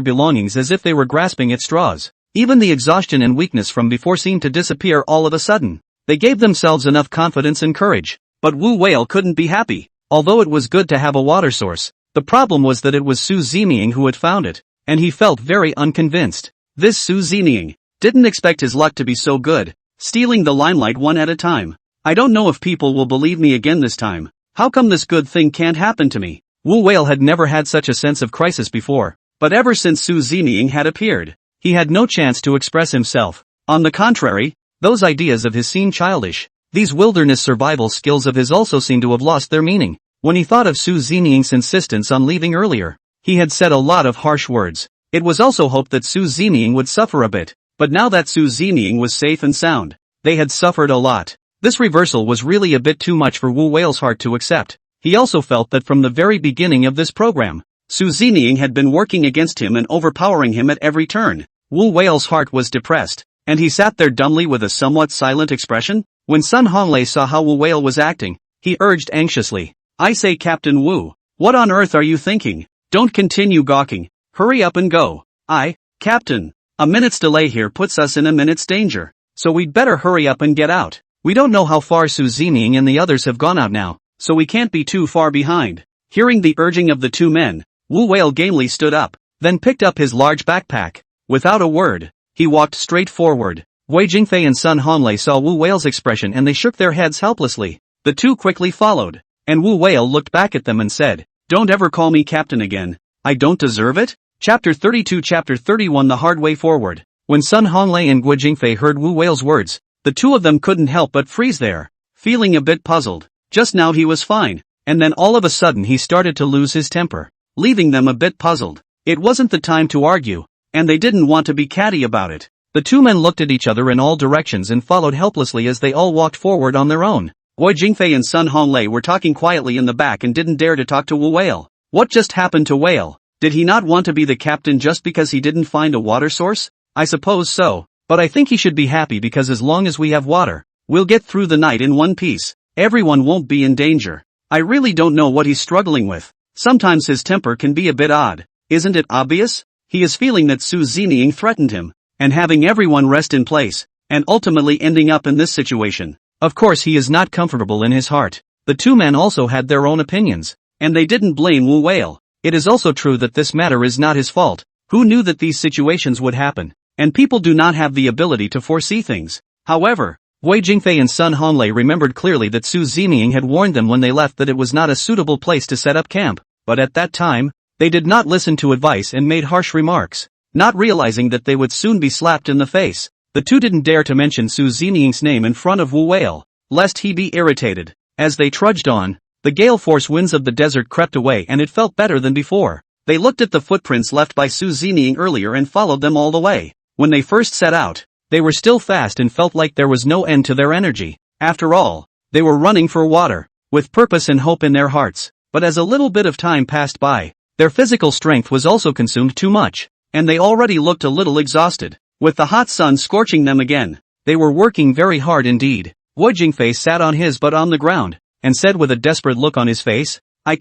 belongings as if they were grasping at straws. Even the exhaustion and weakness from before seemed to disappear all of a sudden. They gave themselves enough confidence and courage. But Wu Whale couldn't be happy. Although it was good to have a water source, the problem was that it was Zeming who had found it, and he felt very unconvinced. This Zeming didn't expect his luck to be so good, stealing the limelight one at a time. I don't know if people will believe me again this time. How come this good thing can't happen to me? Wu Whale had never had such a sense of crisis before, but ever since Zeming had appeared, he had no chance to express himself. On the contrary, those ideas of his seemed childish. These wilderness survival skills of his also seemed to have lost their meaning. When he thought of Zeming's insistence on leaving earlier, he had said a lot of harsh words. It was also hoped that Zeming would suffer a bit, but now that Zeming was safe and sound, they had suffered a lot. This reversal was really a bit too much for Wu Whale's heart to accept. He also felt that from the very beginning of this program, Zeming had been working against him and overpowering him at every turn. Wu Whale's heart was depressed, and he sat there dumbly with a somewhat silent expression. When Sun Honglei saw how Wu Whale was acting, he urged anxiously, I say Captain Wu, what on earth are you thinking? Don't continue gawking, hurry up and go. Captain, a minute's delay here puts us in a minute's danger, so we'd better hurry up and get out. We don't know how far Zeming and the others have gone out now, so we can't be too far behind. Hearing the urging of the two men, Wu Whale gamely stood up, then picked up his large backpack. Without a word, he walked straight forward. Guo Jingfei and Sun Honglei saw Wu Whale's expression and they shook their heads helplessly. The two quickly followed, and Wu Whale looked back at them and said, Don't ever call me captain again. I don't deserve it? Chapter 32 Chapter 31 The Hard Way Forward. When Sun Honglei and Guo Jingfei heard Wu Whale's words, the two of them couldn't help but freeze there, feeling a bit puzzled. Just now he was fine, and then all of a sudden he started to lose his temper, leaving them a bit puzzled. It wasn't the time to argue, and they didn't want to be catty about it. The two men looked at each other in all directions and followed helplessly as they all walked forward on their own. Guo Jingfei and Sun Honglei were talking quietly in the back and didn't dare to talk to Wu Whale. What just happened to Whale? Did he not want to be the captain just because he didn't find a water source? I suppose so, but I think he should be happy because as long as we have water, we'll get through the night in one piece. Everyone won't be in danger. I really don't know what he's struggling with. Sometimes his temper can be a bit odd. Isn't it obvious? He is feeling that Zeming threatened him, and having everyone rest in place, and ultimately ending up in this situation. Of course he is not comfortable in his heart. The two men also had their own opinions, and they didn't blame Wu Whale. It is also true that this matter is not his fault. Who knew that these situations would happen? And people do not have the ability to foresee things. However, Guo Jingfei and Sun Honglei remembered clearly that Zeming had warned them when they left that it was not a suitable place to set up camp, but at that time, they did not listen to advice and made harsh remarks. Not realizing that they would soon be slapped in the face, the two didn't dare to mention Zeming's name in front of Wu Whale, lest he be irritated. As they trudged on, the gale force winds of the desert crept away and it felt better than before. They looked at the footprints left by Su Zining earlier and followed them all the way. When they first set out, they were still fast and felt like there was no end to their energy. After all, they were running for water, with purpose and hope in their hearts. But as a little bit of time passed by, their physical strength was also consumed too much, and they already looked a little exhausted. With the hot sun scorching them again, they were working very hard indeed. Guo Jingfei sat on his butt on the ground, and said with a desperate look on his face, I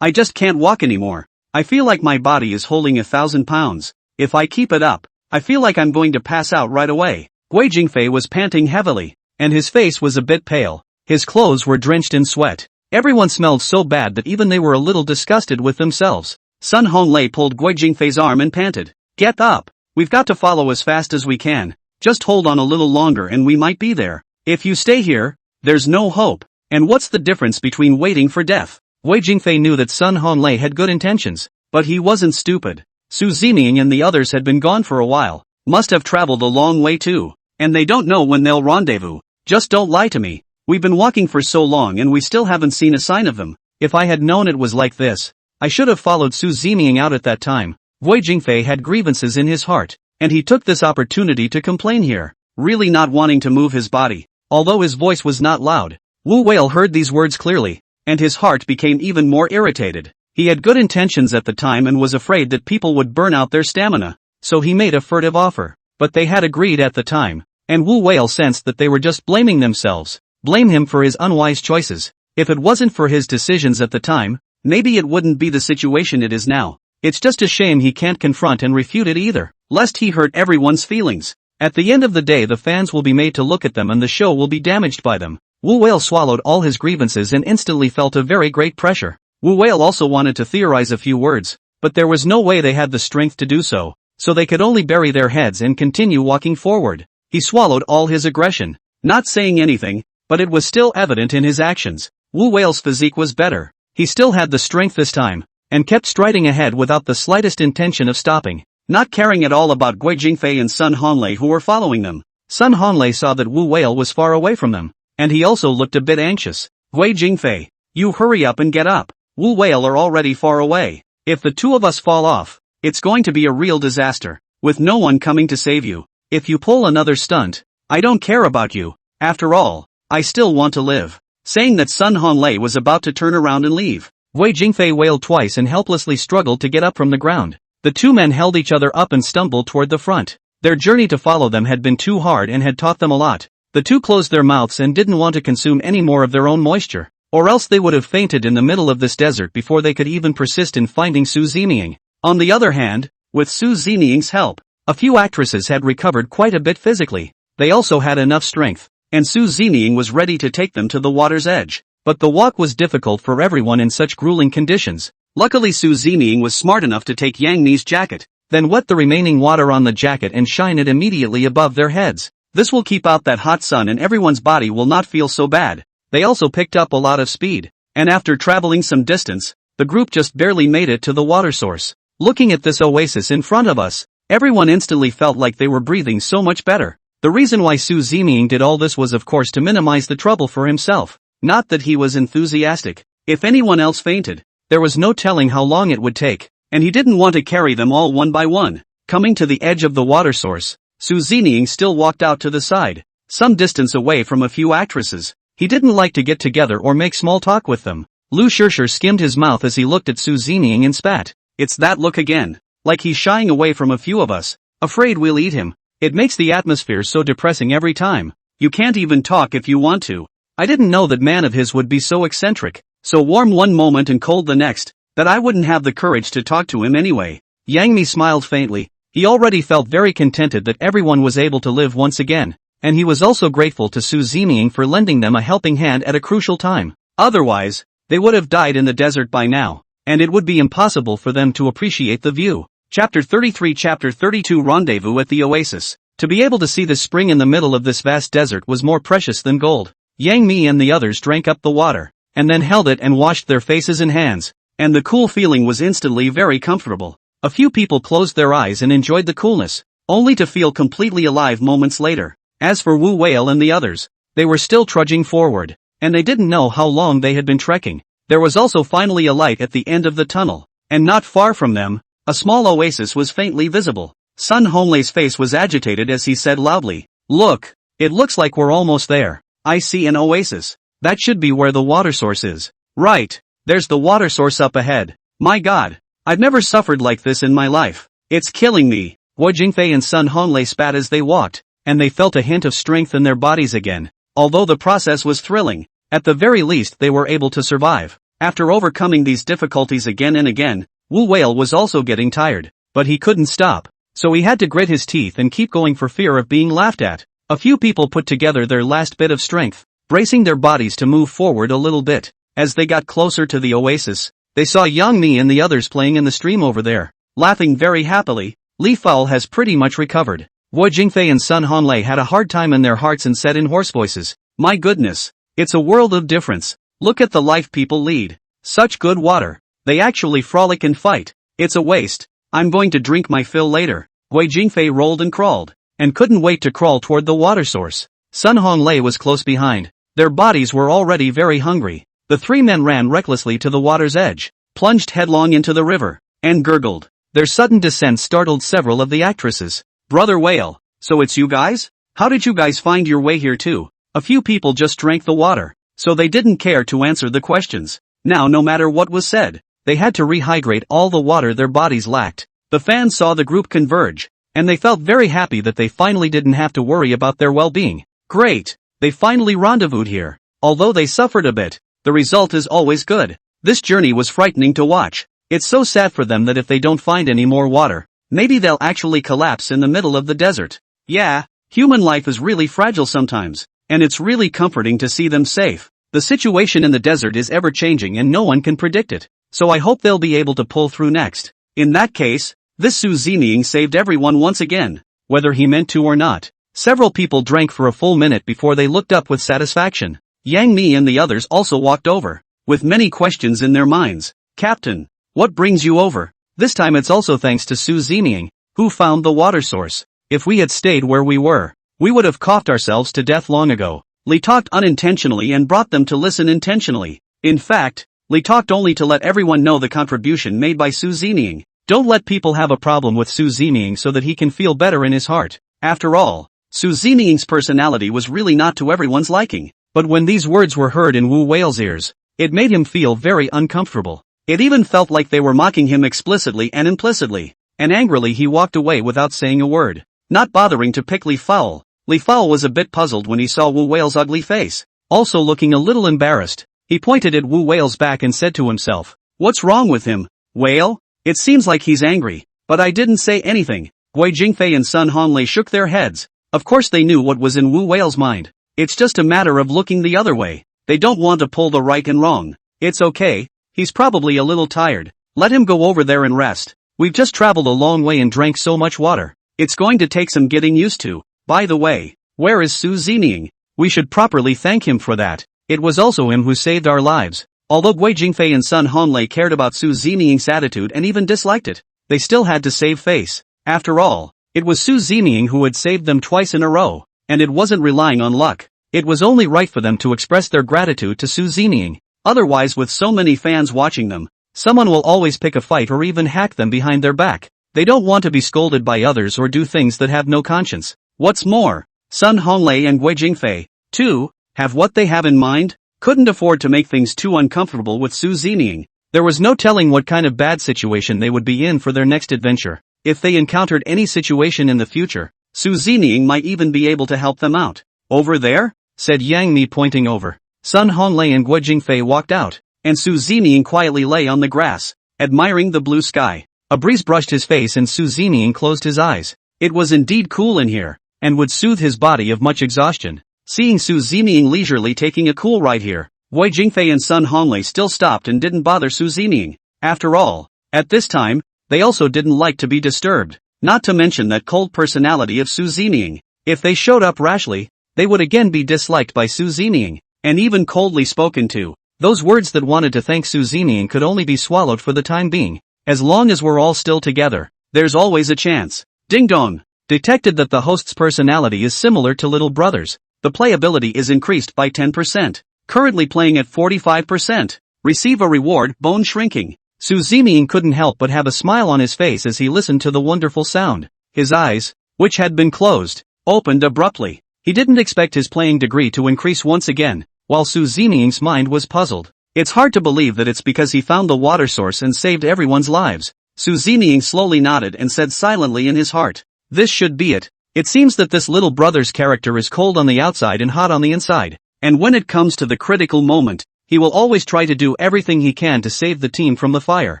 just can't walk anymore. I feel like my body is holding 1,000 pounds. If I keep it up, I feel like I'm going to pass out right away. Guo Jingfei was panting heavily, and his face was a bit pale. His clothes were drenched in sweat. Everyone smelled so bad that even they were a little disgusted with themselves. Sun Honglei pulled Guo Jingfei's arm and panted, "Get up! We've got to follow as fast as we can. Just hold on a little longer and we might be there. If you stay here, there's no hope. And what's the difference between waiting for death?" Guo Jingfei knew that Sun Honglei had good intentions, but he wasn't stupid. Su Zining and the others had been gone for a while, must have traveled a long way too, and they don't know when they'll rendezvous. Just don't lie to me. We've been walking for so long and we still haven't seen a sign of them. If I had known it was like this, I should have followed Su Zining out at that time. Guo Jingfei had grievances in his heart, and he took this opportunity to complain here, really not wanting to move his body, although his voice was not loud. Wu Whale heard these words clearly, and his heart became even more irritated. He had good intentions at the time and was afraid that people would burn out their stamina, so he made a furtive offer. But they had agreed at the time, and Wu Whale sensed that they were just blaming themselves. Blame him for his unwise choices. If it wasn't for his decisions at the time, maybe it wouldn't be the situation it is now. It's just a shame he can't confront and refute it either, lest he hurt everyone's feelings. At the end of the day the fans will be made to look at them and the show will be damaged by them. Wu Whale swallowed all his grievances and instantly felt a very great pressure. Wu Whale also wanted to theorize a few words, but there was no way they had the strength to do so, so they could only bury their heads and continue walking forward. He swallowed all his aggression, not saying anything, but it was still evident in his actions. Wu Whale's physique was better. He still had the strength this time, and kept striding ahead without the slightest intention of stopping, not caring at all about Guo Jingfei and Sun Honglei who were following them. Sun Honglei saw that Wu Whale was far away from them, and he also looked a bit anxious. "Guo Jingfei, you hurry up and get up. Wu Whale are already far away. If the two of us fall off, it's going to be a real disaster, with no one coming to save you. If you pull another stunt, I don't care about you. After all, I still want to live." Saying that, Sun Honglei was about to turn around and leave. Guo Jingfei wailed twice and helplessly struggled to get up from the ground. The two men held each other up and stumbled toward the front. Their journey to follow them had been too hard and had taught them a lot. The two closed their mouths and didn't want to consume any more of their own moisture, or else they would have fainted in the middle of this desert before they could even persist in finding Su Zining. On the other hand, with Su Zining's help, a few actresses had recovered quite a bit physically. They also had enough strength, and Su Zining was ready to take them to the water's edge. But the walk was difficult for everyone in such grueling conditions. Luckily Su Zining was smart enough to take Yang Ni's jacket, then wet the remaining water on the jacket and shine it immediately above their heads. This will keep out that hot sun and everyone's body will not feel so bad. They also picked up a lot of speed, and after traveling some distance, the group just barely made it to the water source. Looking at this oasis in front of us, everyone instantly felt like they were breathing so much better. The reason why Su Zining did all this was of course to minimize the trouble for himself. Not that he was enthusiastic. If anyone else fainted, there was no telling how long it would take, and he didn't want to carry them all one by one. Coming to the edge of the water source, Su Zining still walked out to the side, some distance away from a few actresses. He didn't like to get together or make small talk with them. Lu Shishir skimmed his mouth as he looked at Su Zining and spat. "It's that look again. Like he's shying away from a few of us, afraid we'll eat him. It makes the atmosphere so depressing every time. You can't even talk if you want to. I didn't know that man of his would be so eccentric, so warm one moment and cold the next, that I wouldn't have the courage to talk to him anyway." Yang Mi smiled faintly. He already felt very contented that everyone was able to live once again, and he was also grateful to Su Zining for lending them a helping hand at a crucial time. Otherwise, they would have died in the desert by now, and it would be impossible for them to appreciate the view. Chapter 33 Chapter 32 Rendezvous at the Oasis. To be able to see the spring in the middle of this vast desert was more precious than gold. Yang Mi and the others drank up the water, and then held it and washed their faces and hands, and the cool feeling was instantly very comfortable. A few people closed their eyes and enjoyed the coolness, only to feel completely alive moments later. As for Wu Whale and the others, they were still trudging forward, and they didn't know how long they had been trekking. There was also finally a light at the end of the tunnel, and not far from them, a small oasis was faintly visible. Sun Honglai's face was agitated as he said loudly, "Look, it looks like we're almost there. I see an oasis. That should be where the water source is. Right, there's the water source up ahead. My god, I've never suffered like this in my life. It's killing me." Guo Jingfei and Sun Honglai spat as they walked, and they felt a hint of strength in their bodies again. Although the process was thrilling, at the very least they were able to survive. After overcoming these difficulties again and again, Wu Whale was also getting tired, but he couldn't stop, so he had to grit his teeth and keep going for fear of being laughed at. A few people put together their last bit of strength, bracing their bodies to move forward a little bit. As they got closer to the oasis, they saw Yang Mi and the others playing in the stream over there, laughing very happily. Li Fao has pretty much recovered. Guo Jingfei and Sun Honglai had a hard time in their hearts and said in hoarse voices, "My goodness, it's a world of difference. Look at the life people lead. Such good water. They actually frolic and fight. It's a waste. I'm going to drink my fill later." Guo Jingfei rolled and crawled, and couldn't wait to crawl toward the water source. Sun Honglai was close behind. Their bodies were already very hungry. The three men ran recklessly to the water's edge, plunged headlong into the river, and gurgled. Their sudden descent startled several of the actresses. "Brother Whale, so it's you guys? How did you guys find your way here too?" A few people just drank the water, so they didn't care to answer the questions. Now no matter what was said, they had to rehydrate all the water their bodies lacked. The fans saw the group converge, and they felt very happy that they finally didn't have to worry about their well-being. Great, they finally rendezvoused here. Although they suffered a bit, the result is always good. This journey was frightening to watch. It's so sad for them that if they don't find any more water, maybe they'll actually collapse in the middle of the desert. Yeah, human life is really fragile sometimes, and it's really comforting to see them safe. The situation in the desert is ever-changing and no one can predict it, so I hope they'll be able to pull through next. In that case, this Su Zeming saved everyone once again, whether he meant to or not. Several people drank for a full minute before they looked up with satisfaction. Yang Mi and the others also walked over, with many questions in their minds. "Captain, what brings you over?" This time it's also thanks to Su Zeming, who found the water source. "If we had stayed where we were, we would have coughed ourselves to death long ago." Li talked unintentionally and brought them to listen intentionally. In fact, Li talked only to let everyone know the contribution made by Su Zeming. Don't let people have a problem with Su Zeming so that he can feel better in his heart. After all, Su Zeming's personality was really not to everyone's liking. But when these words were heard in Wu Whale's ears, it made him feel very uncomfortable. It even felt like they were mocking him explicitly and implicitly, and angrily he walked away without saying a word, not bothering to pick Li Fao. Li Fao was a bit puzzled when he saw Wu Whale's ugly face, also looking a little embarrassed. He pointed at Wu Whale's back and said to himself, "What's wrong with him, Whale? It seems like he's angry." But I didn't say anything. Guo Jingfei and Sun Honglai shook their heads. Of course they knew what was in Wu Whale's mind. It's just a matter of looking the other way. They don't want to pull the right and wrong. It's okay. He's probably a little tired. Let him go over there and rest. We've just traveled a long way and drank so much water. It's going to take some getting used to. By the way, where is Su Zeming? We should properly thank him for that. It was also him who saved our lives. Although Guo Jingfei and Sun Honglai cared about Su Zeming's attitude and even disliked it, they still had to save face. After all, it was Su Zeming who had saved them twice in a row, and it wasn't relying on luck. It was only right for them to express their gratitude to Su Zeming. Otherwise, with so many fans watching them, someone will always pick a fight or even hack them behind their back. They don't want to be scolded by others or do things that have no conscience. What's more, Sun Honglai and Guo Jingfei, too, have what they have in mind, couldn't afford to make things too uncomfortable with Su Zeming. There was no telling what kind of bad situation they would be in for their next adventure. If they encountered any situation in the future, Su Zeming might even be able to help them out. "Over there?" said Yang Mi pointing over. Sun Honglai and Guo Jingfei walked out, and Su Zeming quietly lay on the grass, admiring the blue sky. A breeze brushed his face and Su Zeming closed his eyes. It was indeed cool in here, and would soothe his body of much exhaustion. Seeing Su Zeming leisurely taking a cool ride here, Guo Jingfei and Sun Honglai still stopped and didn't bother Su Zeming. After all, at this time, they also didn't like to be disturbed, not to mention that cold personality of Su Zeming. If they showed up rashly, they would again be disliked by Su Zeming, and even coldly spoken to. Those words that wanted to thank Su Zeming could only be swallowed for the time being. As long as we're all still together, there's always a chance. Ding dong! Detected that the host's personality is similar to little brother's. The playability is increased by 10%. Currently playing at 45%. Receive a reward, bone shrinking. Su Zeming couldn't help but have a smile on his face as he listened to the wonderful sound. His eyes, which had been closed, opened abruptly. He didn't expect his playing degree to increase once again, while Su Zeming's mind was puzzled. It's hard to believe that it's because he found the water source and saved everyone's lives. Su Zeming slowly nodded and said silently in his heart, "This should be it. It seems that this little brother's character is cold on the outside and hot on the inside. And when it comes to the critical moment, he will always try to do everything he can to save the team from the fire."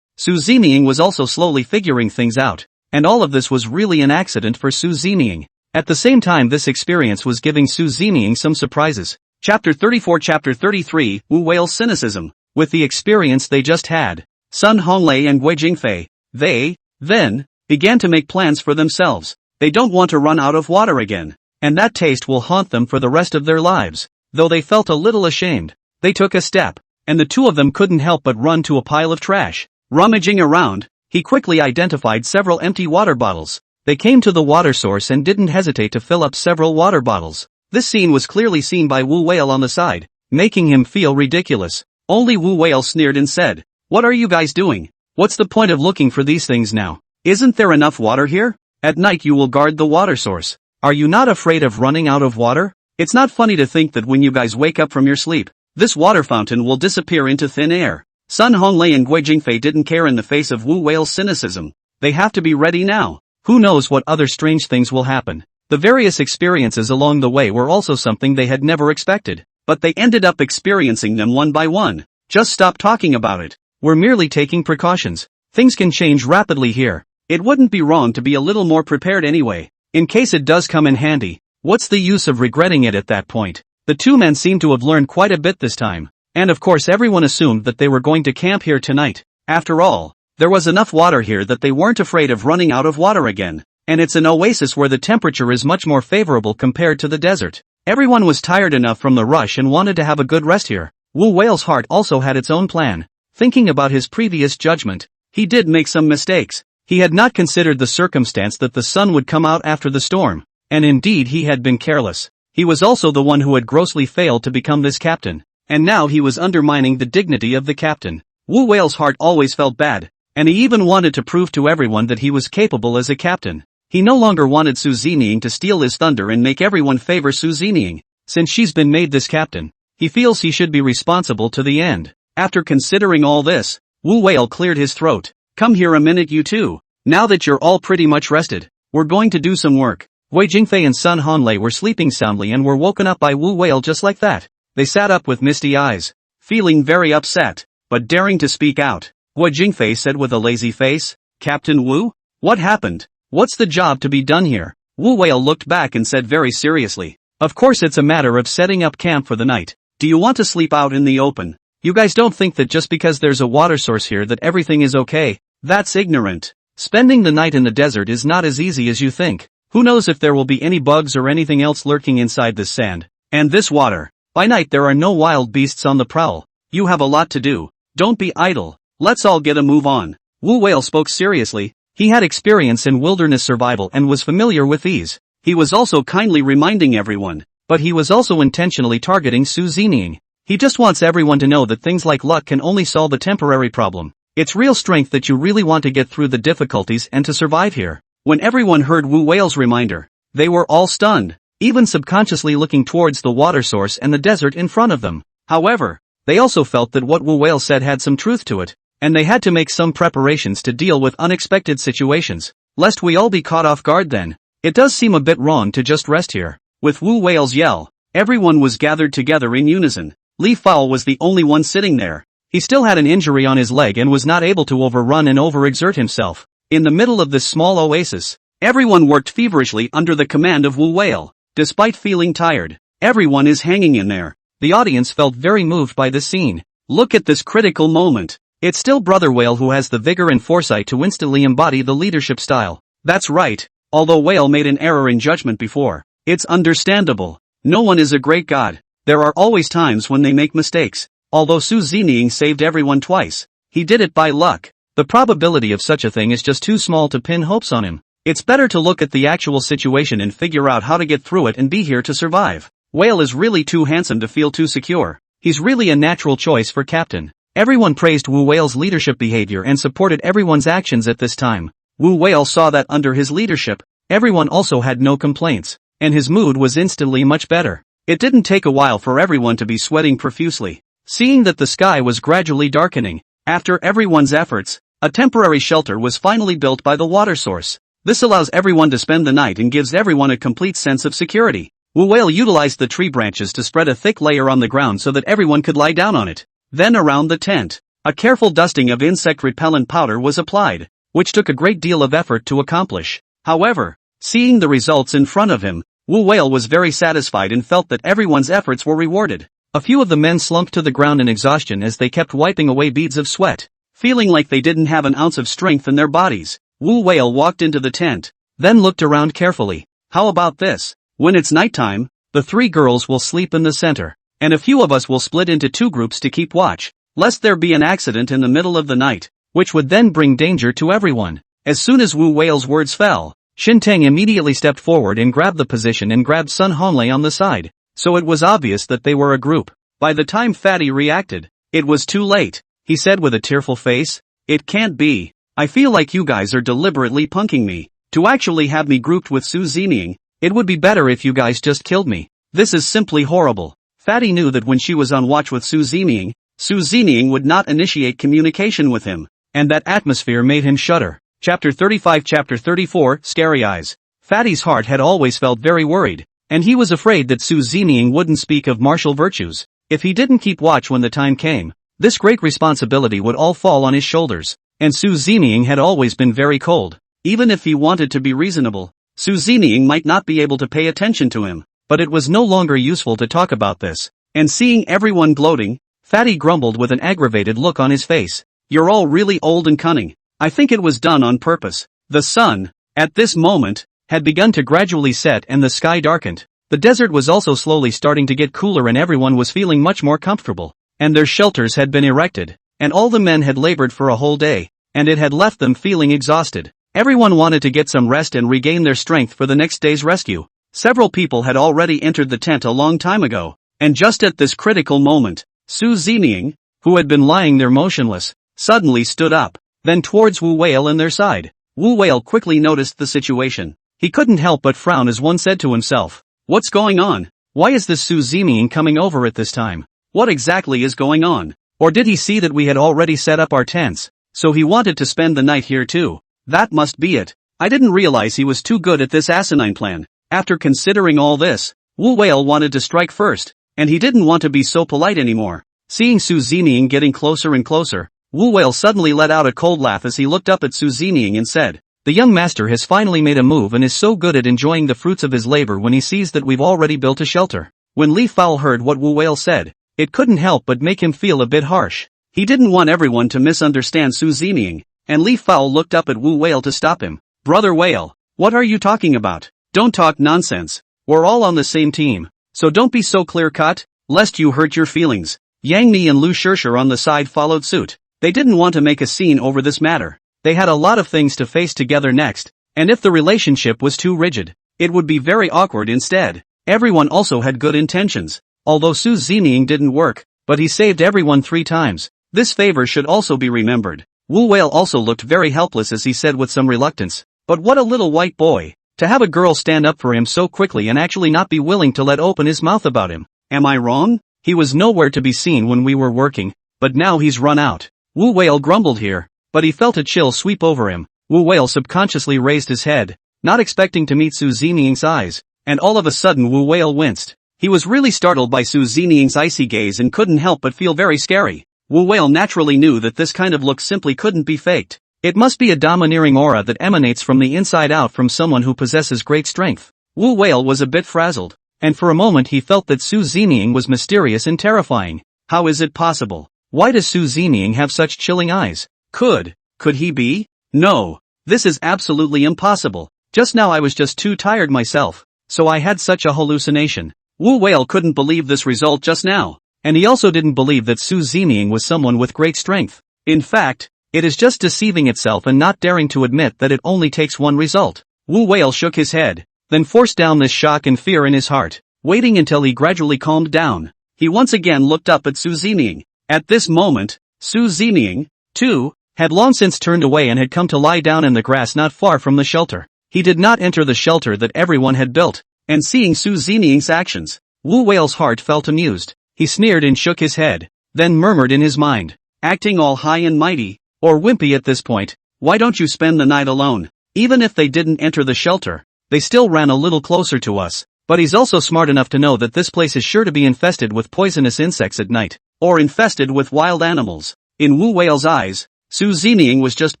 Su Zeming was also slowly figuring things out, and all of this was really an accident for Su Zeming. At the same time, this experience was giving Su Zeming some surprises. Chapter 34 Chapter 33 Wu Whale's Cynicism. With the experience they just had, Sun Honglei and Guo Jingfei, they, then, began to make plans for themselves. They don't want to run out of water again, and that taste will haunt them for the rest of their lives. Though they felt a little ashamed, they took a step, and the two of them couldn't help but run to a pile of trash. Rummaging around, he quickly identified several empty water bottles. They came to the water source and didn't hesitate to fill up several water bottles. This scene was clearly seen by Wu Whale on the side, making him feel ridiculous. Only Wu Whale sneered and said, "What are you guys doing? What's the point of looking for these things now? Isn't there enough water here? At night you will guard the water source. Are you not afraid of running out of water? It's not funny to think that when you guys wake up from your sleep, this water fountain will disappear into thin air." Sun Honglei and Guo Jingfei didn't care in the face of Wu Whale's cynicism. They have to be ready now. Who knows what other strange things will happen. The various experiences along the way were also something they had never expected, but they ended up experiencing them one by one. Just stop talking about it. We're merely taking precautions. Things can change rapidly here. It wouldn't be wrong to be a little more prepared anyway, in case it does come in handy. What's the use of regretting it at that point? The two men seemed to have learned quite a bit this time, and of course everyone assumed that they were going to camp here tonight. After all, there was enough water here that they weren't afraid of running out of water again, and it's an oasis where the temperature is much more favorable compared to the desert. Everyone was tired enough from the rush and wanted to have a good rest here. Wu Whale's heart also had its own plan. Thinking about his previous judgment, he did make some mistakes. He had not considered the circumstance that the sun would come out after the storm, and indeed he had been careless. He was also the one who had grossly failed to become this captain, and now he was undermining the dignity of the captain. Wu Whale's heart always felt bad, and he even wanted to prove to everyone that he was capable as a captain. He no longer wanted Su Zeming to steal his thunder and make everyone favor Su Zeming. Since she's been made this captain, he feels he should be responsible to the end. After considering all this, Wu Whale cleared his throat. "Come here a minute you two. Now that you're all pretty much rested, we're going to do some work." Guo Jingfei and Sun Honglei were sleeping soundly and were woken up by Wu Whale just like that. They sat up with misty eyes, feeling very upset, but daring to speak out. Guo Jingfei said with a lazy face, "Captain Wu? What happened? What's the job to be done here?" Wu Whale looked back and said very seriously, "Of course it's a matter of setting up camp for the night. Do you want to sleep out in the open? You guys don't think that just because there's a water source here that everything is okay? That's ignorant. Spending the night in the desert is not as easy as you think. Who knows if there will be any bugs or anything else lurking inside this sand and this water. By night there are no wild beasts on the prowl. You have a lot to do. Don't be idle. Let's all get a move on." Wu Whale spoke seriously. He had experience in wilderness survival and was familiar with these. He was also kindly reminding everyone, but he was also intentionally targeting Su Zeming. He just wants everyone to know that things like luck can only solve a temporary problem. It's real strength that you really want to get through the difficulties and to survive here. When everyone heard Wu Whale's reminder, they were all stunned, even subconsciously looking towards the water source and the desert in front of them. However, they also felt that what Wu Whale said had some truth to it, and they had to make some preparations to deal with unexpected situations, lest we all be caught off guard then. It does seem a bit wrong to just rest here. With Wu Whale's yell, everyone was gathered together in unison. Li Fao was the only one sitting there. He still had an injury on his leg and was not able to overrun and overexert himself. In the middle of this small oasis, everyone worked feverishly under the command of Wu Whale. Despite feeling tired, everyone is hanging in there. The audience felt very moved by this scene. Look at this critical moment. It's still Brother Whale who has the vigor and foresight to instantly embody the leadership style. That's right, although Whale made an error in judgment before. It's understandable. No one is a great god. There are always times when they make mistakes. Although Su Zeming saved everyone twice, he did it by luck. The probability of such a thing is just too small to pin hopes on him. It's better to look at the actual situation and figure out how to get through it and be here to survive. Whale is really too handsome to feel too secure. He's really a natural choice for captain. Everyone praised Wu Whale's leadership behavior and supported everyone's actions at this time. Wu Whale saw that under his leadership, everyone also had no complaints, and his mood was instantly much better. It didn't take a while for everyone to be sweating profusely. Seeing that the sky was gradually darkening, after everyone's efforts, a temporary shelter was finally built by the water source. This allows everyone to spend the night and gives everyone a complete sense of security. Wu Whale utilized the tree branches to spread a thick layer on the ground so that everyone could lie down on it. Then around the tent, a careful dusting of insect repellent powder was applied, which took a great deal of effort to accomplish. However, seeing the results in front of him, Wu Whale was very satisfied and felt that everyone's efforts were rewarded. A few of the men slumped to the ground in exhaustion as they kept wiping away beads of sweat, feeling like they didn't have an ounce of strength in their bodies. Wu Whale walked into the tent, then looked around carefully. How about this? When it's nighttime, the 3 girls will sleep in the center, and a few of us will split into 2 groups to keep watch, lest there be an accident in the middle of the night, which would then bring danger to everyone. As soon as Wu Whale's words fell, Shin Teng immediately stepped forward and grabbed the position and grabbed Sun Honglei on the side, so it was obvious that they were a group. By the time Fatty reacted, it was too late. He said with a tearful face, "It can't be. I feel like you guys are deliberately punking me. To actually have me grouped with Su Zeming, it would be better if you guys just killed me. This is simply horrible." Fatty knew that when she was on watch with Su Zeming would not initiate communication with him, and that atmosphere made him shudder. Chapter 35 Chapter 34 Scary Eyes. Fatty's heart had always felt very worried, and he was afraid that Su Zeming wouldn't speak of martial virtues. If he didn't keep watch when the time came, this great responsibility would all fall on his shoulders. And Su Zeming had always been very cold. Even if he wanted to be reasonable, Su Zeming might not be able to pay attention to him. But it was no longer useful to talk about this. And seeing everyone gloating, Fatty grumbled with an aggravated look on his face. "You're all really old and cunning. I think it was done on purpose." The sun, at this moment, had begun to gradually set and the sky darkened. The desert was also slowly starting to get cooler and everyone was feeling much more comfortable. And their shelters had been erected. And all the men had labored for a whole day, and it had left them feeling exhausted. Everyone wanted to get some rest and regain their strength for the next day's rescue. Several people had already entered the tent a long time ago, and just at this critical moment, Su Zeming, who had been lying there motionless, suddenly stood up, then towards Wu Whale and their side. Wu Whale quickly noticed the situation. He couldn't help but frown as one said to himself, "What's going on? Why is this Su Zeming coming over at this time? What exactly is going on? Or did he see that we had already set up our tents, so he wanted to spend the night here too? That must be it. I didn't realize he was too good at this asinine plan." After considering all this, Wu Whale wanted to strike first, and he didn't want to be so polite anymore. Seeing Su Zeming getting closer and closer, Wu Whale suddenly let out a cold laugh as he looked up at Su Zeming and said, "The young master has finally made a move and is so good at enjoying the fruits of his labor when he sees that we've already built a shelter." When Leaf Fowl heard what Wu Whale said, it couldn't help but make him feel a bit harsh. He didn't want everyone to misunderstand Su Zeming, and Leaf Fowl looked up at Wu Whale to stop him. "Brother Whale, what are you talking about? Don't talk nonsense. We're all on the same team, so don't be so clear-cut, lest you hurt your feelings." Yang Mi and Lu Shishir on the side followed suit. They didn't want to make a scene over this matter. They had a lot of things to face together next, and if the relationship was too rigid, it would be very awkward instead. Everyone also had good intentions. Although Su Zeming didn't work, but he saved everyone 3 times. This favor should also be remembered. Wu Whale also looked very helpless as he said with some reluctance, "But what a little white boy. To have a girl stand up for him so quickly and actually not be willing to let open his mouth about him. Am I wrong? He was nowhere to be seen when we were working, but now he's run out." Wu Whale grumbled here, but he felt a chill sweep over him. Wu Whale subconsciously raised his head, not expecting to meet Su Zeming's eyes, and all of a sudden Wu Whale winced. He was really startled by Su Zeming's icy gaze and couldn't help but feel very scary. Wu Whale naturally knew that this kind of look simply couldn't be faked. It must be a domineering aura that emanates from the inside out from someone who possesses great strength. Wu Whale was a bit frazzled, and for a moment he felt that Su Zeming was mysterious and terrifying. How is it possible? Why does Su Zeming have such chilling eyes? Could he be? No. This is absolutely impossible. Just now I was just too tired myself, so I had such a hallucination. Wu Whale couldn't believe this result just now, and he also didn't believe that Su Zeming was someone with great strength. In fact, it is just deceiving itself and not daring to admit that it only takes one result. Wu Whale shook his head, then forced down this shock and fear in his heart, waiting until he gradually calmed down. He once again looked up at Su Zeming. At this moment, Su Zeming, too, had long since turned away and had come to lie down in the grass not far from the shelter. He did not enter the shelter that everyone had built, and seeing Su Zeming's actions, Wu Whale's heart felt amused. He sneered and shook his head, then murmured in his mind, acting all high and mighty, or wimpy at this point, why don't you spend the night alone? Even if they didn't enter the shelter, they still ran a little closer to us. But he's also smart enough to know that this place is sure to be infested with poisonous insects at night, or infested with wild animals. In Wu Whale's eyes, Su Zeming was just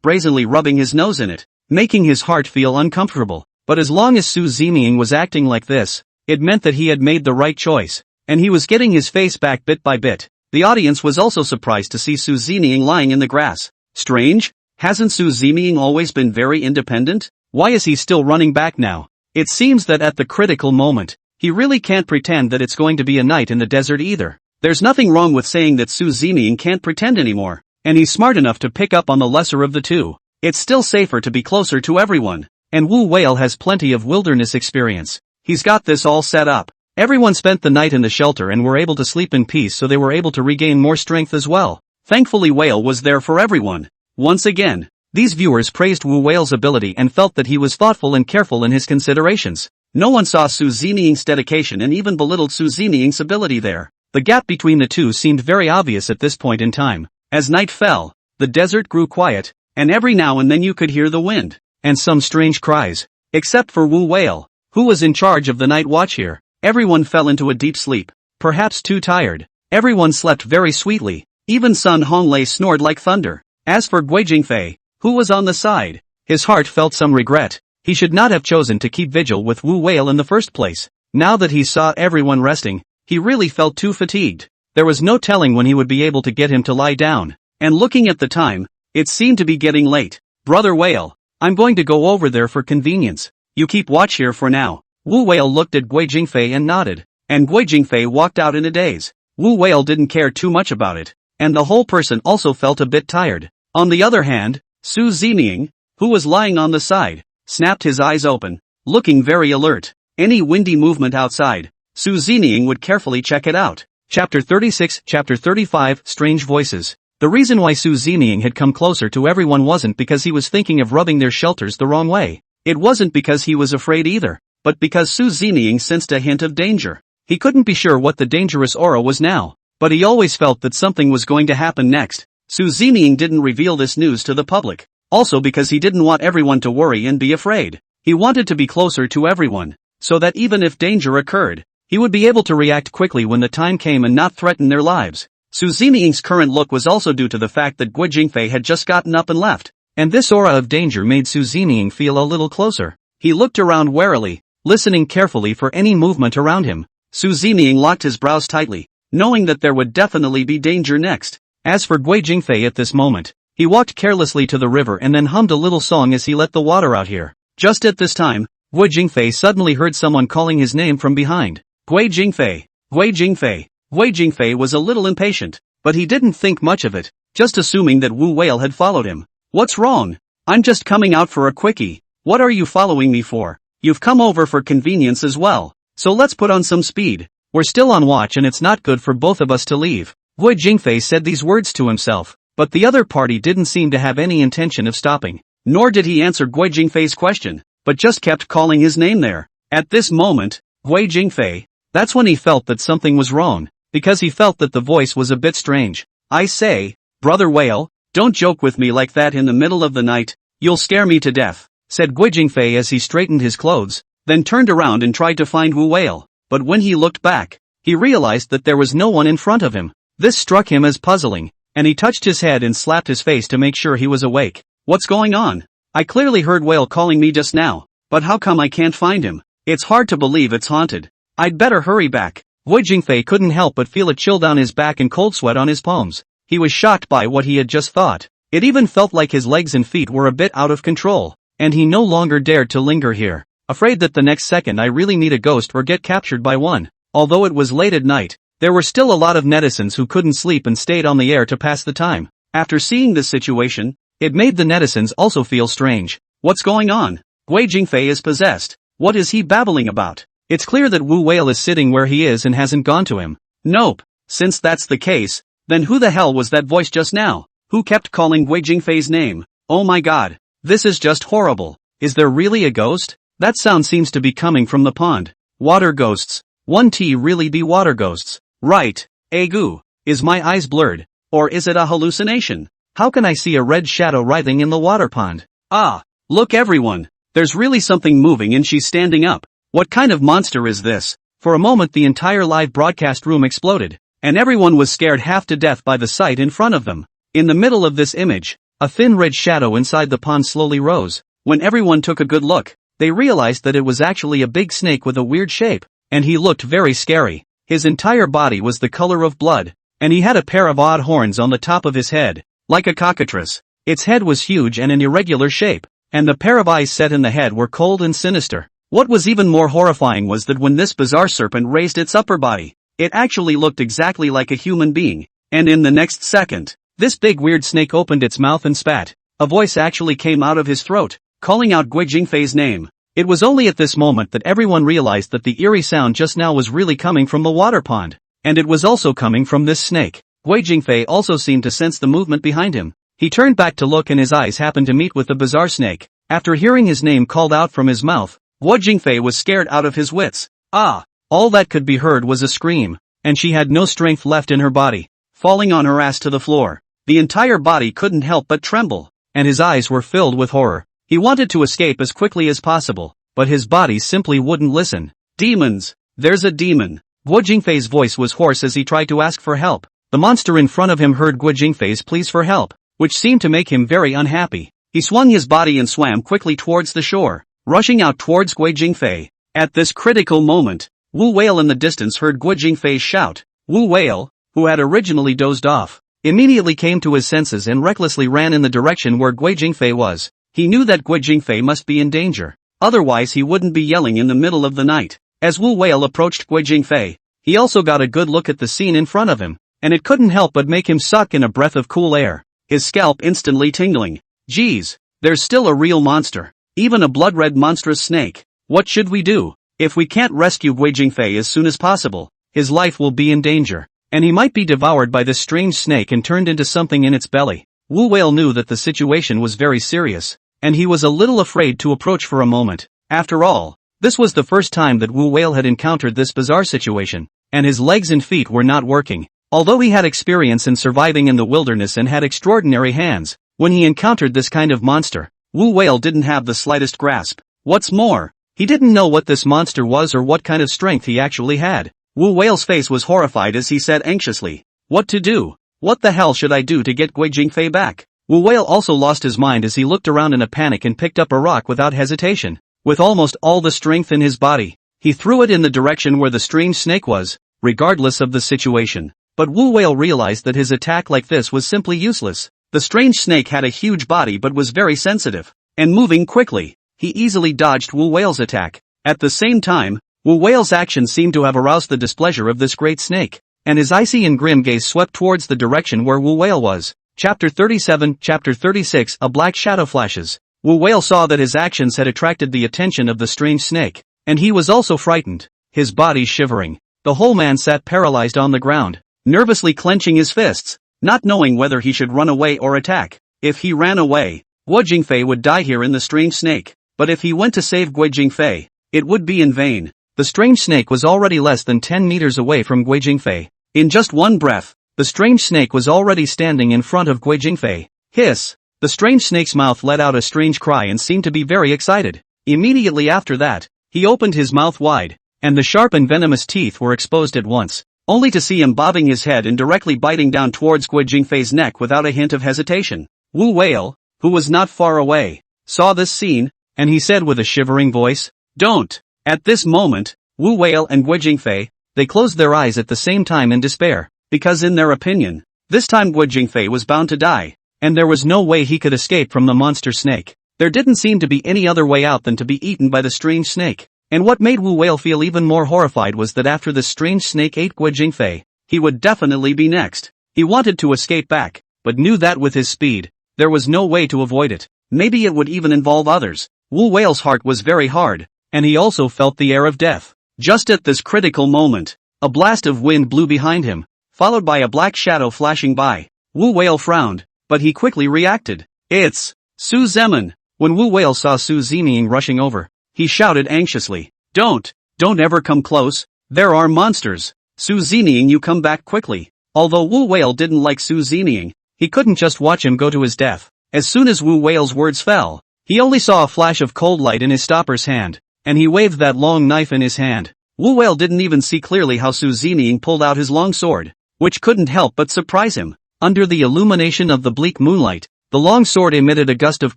brazenly rubbing his nose in it, making his heart feel uncomfortable. But as long as Su Zeming was acting like this, it meant that he had made the right choice, and he was getting his face back bit by bit. The audience was also surprised to see Su Zeming lying in the grass. Strange? Hasn't Su Zeming always been very independent? Why is he still running back now? It seems that at the critical moment, he really can't pretend that it's going to be a night in the desert either. There's nothing wrong with saying that Su Zeming can't pretend anymore, and he's smart enough to pick up on the lesser of the two. It's still safer to be closer to everyone, and Wu Whale has plenty of wilderness experience. He's got this all set up. Everyone spent the night in the shelter and were able to sleep in peace, so they were able to regain more strength as well. Thankfully Whale was there for everyone. Once again, these viewers praised Wu Whale's ability and felt that he was thoughtful and careful in his considerations. No one saw Su Zeming's dedication and even belittled Su Zeming's ability there. The gap between the two seemed very obvious at this point in time. As night fell, the desert grew quiet, and every now and then you could hear the wind, and some strange cries. Except for Wu Whale, who was in charge of the night watch here. Everyone fell into a deep sleep, perhaps too tired. Everyone slept very sweetly. Even Sun Honglei snored like thunder. As for Guo Jingfei, who was on the side, his heart felt some regret. He should not have chosen to keep vigil with Wu Whale in the first place. Now that he saw everyone resting, he really felt too fatigued. There was no telling when he would be able to get him to lie down. And looking at the time, it seemed to be getting late. Brother Whale, I'm going to go over there for convenience. You keep watch here for now. Wu Whale looked at Guo Jingfei and nodded, and Guo Jingfei walked out in a daze. Wu Whale didn't care too much about it, and the whole person also felt a bit tired. On the other hand, Su Zeming, who was lying on the side, snapped his eyes open, looking very alert. Any windy movement outside, Su Zeming would carefully check it out. Chapter 36, Chapter 35, Strange Voices. The reason why Su Zeming had come closer to everyone wasn't because he was thinking of rubbing their shelters the wrong way. It wasn't because he was afraid either, but because Su Zeming sensed a hint of danger. He couldn't be sure what the dangerous aura was now, but he always felt that something was going to happen next. Su Zeming didn't reveal this news to the public, also because he didn't want everyone to worry and be afraid. He wanted to be closer to everyone, so that even if danger occurred, he would be able to react quickly when the time came and not threaten their lives. Su Zeming's current look was also due to the fact that Guo Jingfei had just gotten up and left, and this aura of danger made Su Zeming feel a little closer. He looked around warily, listening carefully for any movement around him. Su Zeming locked his brows tightly, knowing that there would definitely be danger next. As for Guo Jingfei at this moment, he walked carelessly to the river and then hummed a little song as he let the water out here. Just at this time, Guo Jingfei suddenly heard someone calling his name from behind. Guo Jingfei, Guo Jingfei. Guo Jingfei was a little impatient, but he didn't think much of it, just assuming that Wu Whale had followed him. What's wrong? I'm just coming out for a quickie. What are you following me for? You've come over for convenience as well, so let's put on some speed. We're still on watch and it's not good for both of us to leave. Guo Jingfei said these words to himself, but the other party didn't seem to have any intention of stopping. Nor did he answer Guo Jingfei's question, but just kept calling his name there. At this moment, Guo Jingfei, that's when he felt that something was wrong, because he felt that the voice was a bit strange. I say, Brother Whale, don't joke with me like that in the middle of the night, you'll scare me to death, said Guo Jingfei as he straightened his clothes, then turned around and tried to find Wu Whale. But when he looked back, he realized that there was no one in front of him. This struck him as puzzling, and he touched his head and slapped his face to make sure he was awake. What's going on? I clearly heard Whale calling me just now, but how come I can't find him? It's hard to believe it's haunted. I'd better hurry back. Guo Jingfei couldn't help but feel a chill down his back and cold sweat on his palms. He was shocked by what he had just thought. It even felt like his legs and feet were a bit out of control, and he no longer dared to linger here, afraid that the next second I really meet a ghost or get captured by one. Although it was late at night, there were still a lot of netizens who couldn't sleep and stayed on the air to pass the time. After seeing this situation, it made the netizens also feel strange. What's going on? Guo Jingfei is possessed. What is he babbling about? It's clear that Wu Whale is sitting where he is and hasn't gone to him. Nope. Since that's the case, Then who the hell was that voice just now? Who kept calling Guo Jingfei's name? Oh my god. This is just horrible. Is there really a ghost? That sound seems to be coming from the pond. Water ghosts. 1T really be water ghosts. Right. Agoo. Is my eyes blurred? Or is it a hallucination? How can I see a red shadow writhing in the water pond? Ah. Look everyone. There's really something moving and she's standing up. What kind of monster is this? For a moment the entire live broadcast room exploded, and everyone was scared half to death by the sight in front of them. In the middle of this image, a thin red shadow inside the pond slowly rose. When everyone took a good look, they realized that it was actually a big snake with a weird shape, and he looked very scary. His entire body was the color of blood, and he had a pair of odd horns on the top of his head, like a cockatrice. Its head was huge and an irregular shape, and the pair of eyes set in the head were cold and sinister. What was even more horrifying was that when this bizarre serpent raised its upper body, it actually looked exactly like a human being, and in the next second, this big weird snake opened its mouth and spat. A voice actually came out of his throat, calling out Guo Jingfei's name. It was only at this moment that everyone realized that the eerie sound just now was really coming from the water pond, and it was also coming from this snake. Guo Jingfei also seemed to sense the movement behind him. He turned back to look and his eyes happened to meet with the bizarre snake. After hearing his name called out from his mouth, Guo Jingfei was scared out of his wits. Ah! All that could be heard was a scream, and she had no strength left in her body, falling on her ass to the floor. The entire body couldn't help but tremble, and his eyes were filled with horror. He wanted to escape as quickly as possible, but his body simply wouldn't listen. Demons! There's a demon! Guo Jingfei's voice was hoarse as he tried to ask for help. The monster in front of him heard Guo Jingfei's pleas for help, which seemed to make him very unhappy. He swung his body and swam quickly towards the shore, rushing out towards Guo Jingfei. At this critical moment, Wu Whale in the distance heard Guo Jingfei shout. Wu Whale, who had originally dozed off, immediately came to his senses and recklessly ran in the direction where Guo Jingfei was. He knew that Guo Jingfei must be in danger, otherwise he wouldn't be yelling in the middle of the night. As Wu Whale approached Guo Jingfei, he also got a good look at the scene in front of him, and it couldn't help but make him suck in a breath of cool air, his scalp instantly tingling. Geez, there's still a real monster, even a blood-red monstrous snake. What should we do? If we can't rescue Guo Jingfei as soon as possible, his life will be in danger, and he might be devoured by this strange snake and turned into something in its belly. Wu Whale knew that the situation was very serious, and he was a little afraid to approach for a moment. After all, this was the first time that Wu Whale had encountered this bizarre situation, and his legs and feet were not working. Although he had experience in surviving in the wilderness and had extraordinary hands, when he encountered this kind of monster, Wu Whale didn't have the slightest grasp. What's more, he didn't know what this monster was or what kind of strength he actually had. Wu Whale's face was horrified as he said anxiously, "What to do? What the hell should I do to get Guo Jingfei back?" Wu Whale also lost his mind as he looked around in a panic and picked up a rock without hesitation. With almost all the strength in his body, he threw it in the direction where the strange snake was, regardless of the situation. But Wu Whale realized that his attack like this was simply useless. The strange snake had a huge body but was very sensitive, and moving quickly. He easily dodged Wu Whale's attack. At the same time, Wu Whale's actions seemed to have aroused the displeasure of this great snake, and his icy and grim gaze swept towards the direction where Wu Whale was. Chapter 37, Chapter 36, A Black Shadow Flashes. Wu Whale saw that his actions had attracted the attention of the strange snake, and he was also frightened, his body shivering. The whole man sat paralyzed on the ground, nervously clenching his fists, not knowing whether he should run away or attack. If he ran away, Guo Jingfei would die here in the strange snake, but if he went to save Guo Jingfei, it would be in vain. The strange snake was already less than 10 meters away from Guo Jingfei. In just one breath, the strange snake was already standing in front of Guo Jingfei. Hiss! The strange snake's mouth let out a strange cry and seemed to be very excited. Immediately after that, he opened his mouth wide, and the sharp and venomous teeth were exposed at once, only to see him bobbing his head and directly biting down towards Guo Jingfei's neck without a hint of hesitation. Wu Whale, who was not far away, saw this scene, and he said with a shivering voice, "Don't!" At this moment, Wu Whale and Guo Jingfei, they closed their eyes at the same time in despair, because in their opinion, this time Guo Jingfei was bound to die, and there was no way he could escape from the monster snake. There didn't seem to be any other way out than to be eaten by the strange snake, and what made Wu Whale feel even more horrified was that after the strange snake ate Guo Jingfei, he would definitely be next. He wanted to escape back, but knew that with his speed, there was no way to avoid it. Maybe it would even involve others. Wu Whale's heart was very hard, and he also felt the air of death. Just at this critical moment, a blast of wind blew behind him, followed by a black shadow flashing by. Wu Whale frowned, but he quickly reacted. It's Su Zeming. When Wu Whale saw Su Zeming rushing over, he shouted anxiously, Don't ever come close, there are monsters. Su Zeming, you come back quickly. Although Wu Whale didn't like Su Zeming, he couldn't just watch him go to his death. As soon as Wu Whale's words fell, he only saw a flash of cold light in his stopper's hand, and he waved that long knife in his hand. Wu Whale didn't even see clearly how Su Zeming pulled out his long sword, which couldn't help but surprise him. Under the illumination of the bleak moonlight, the long sword emitted a gust of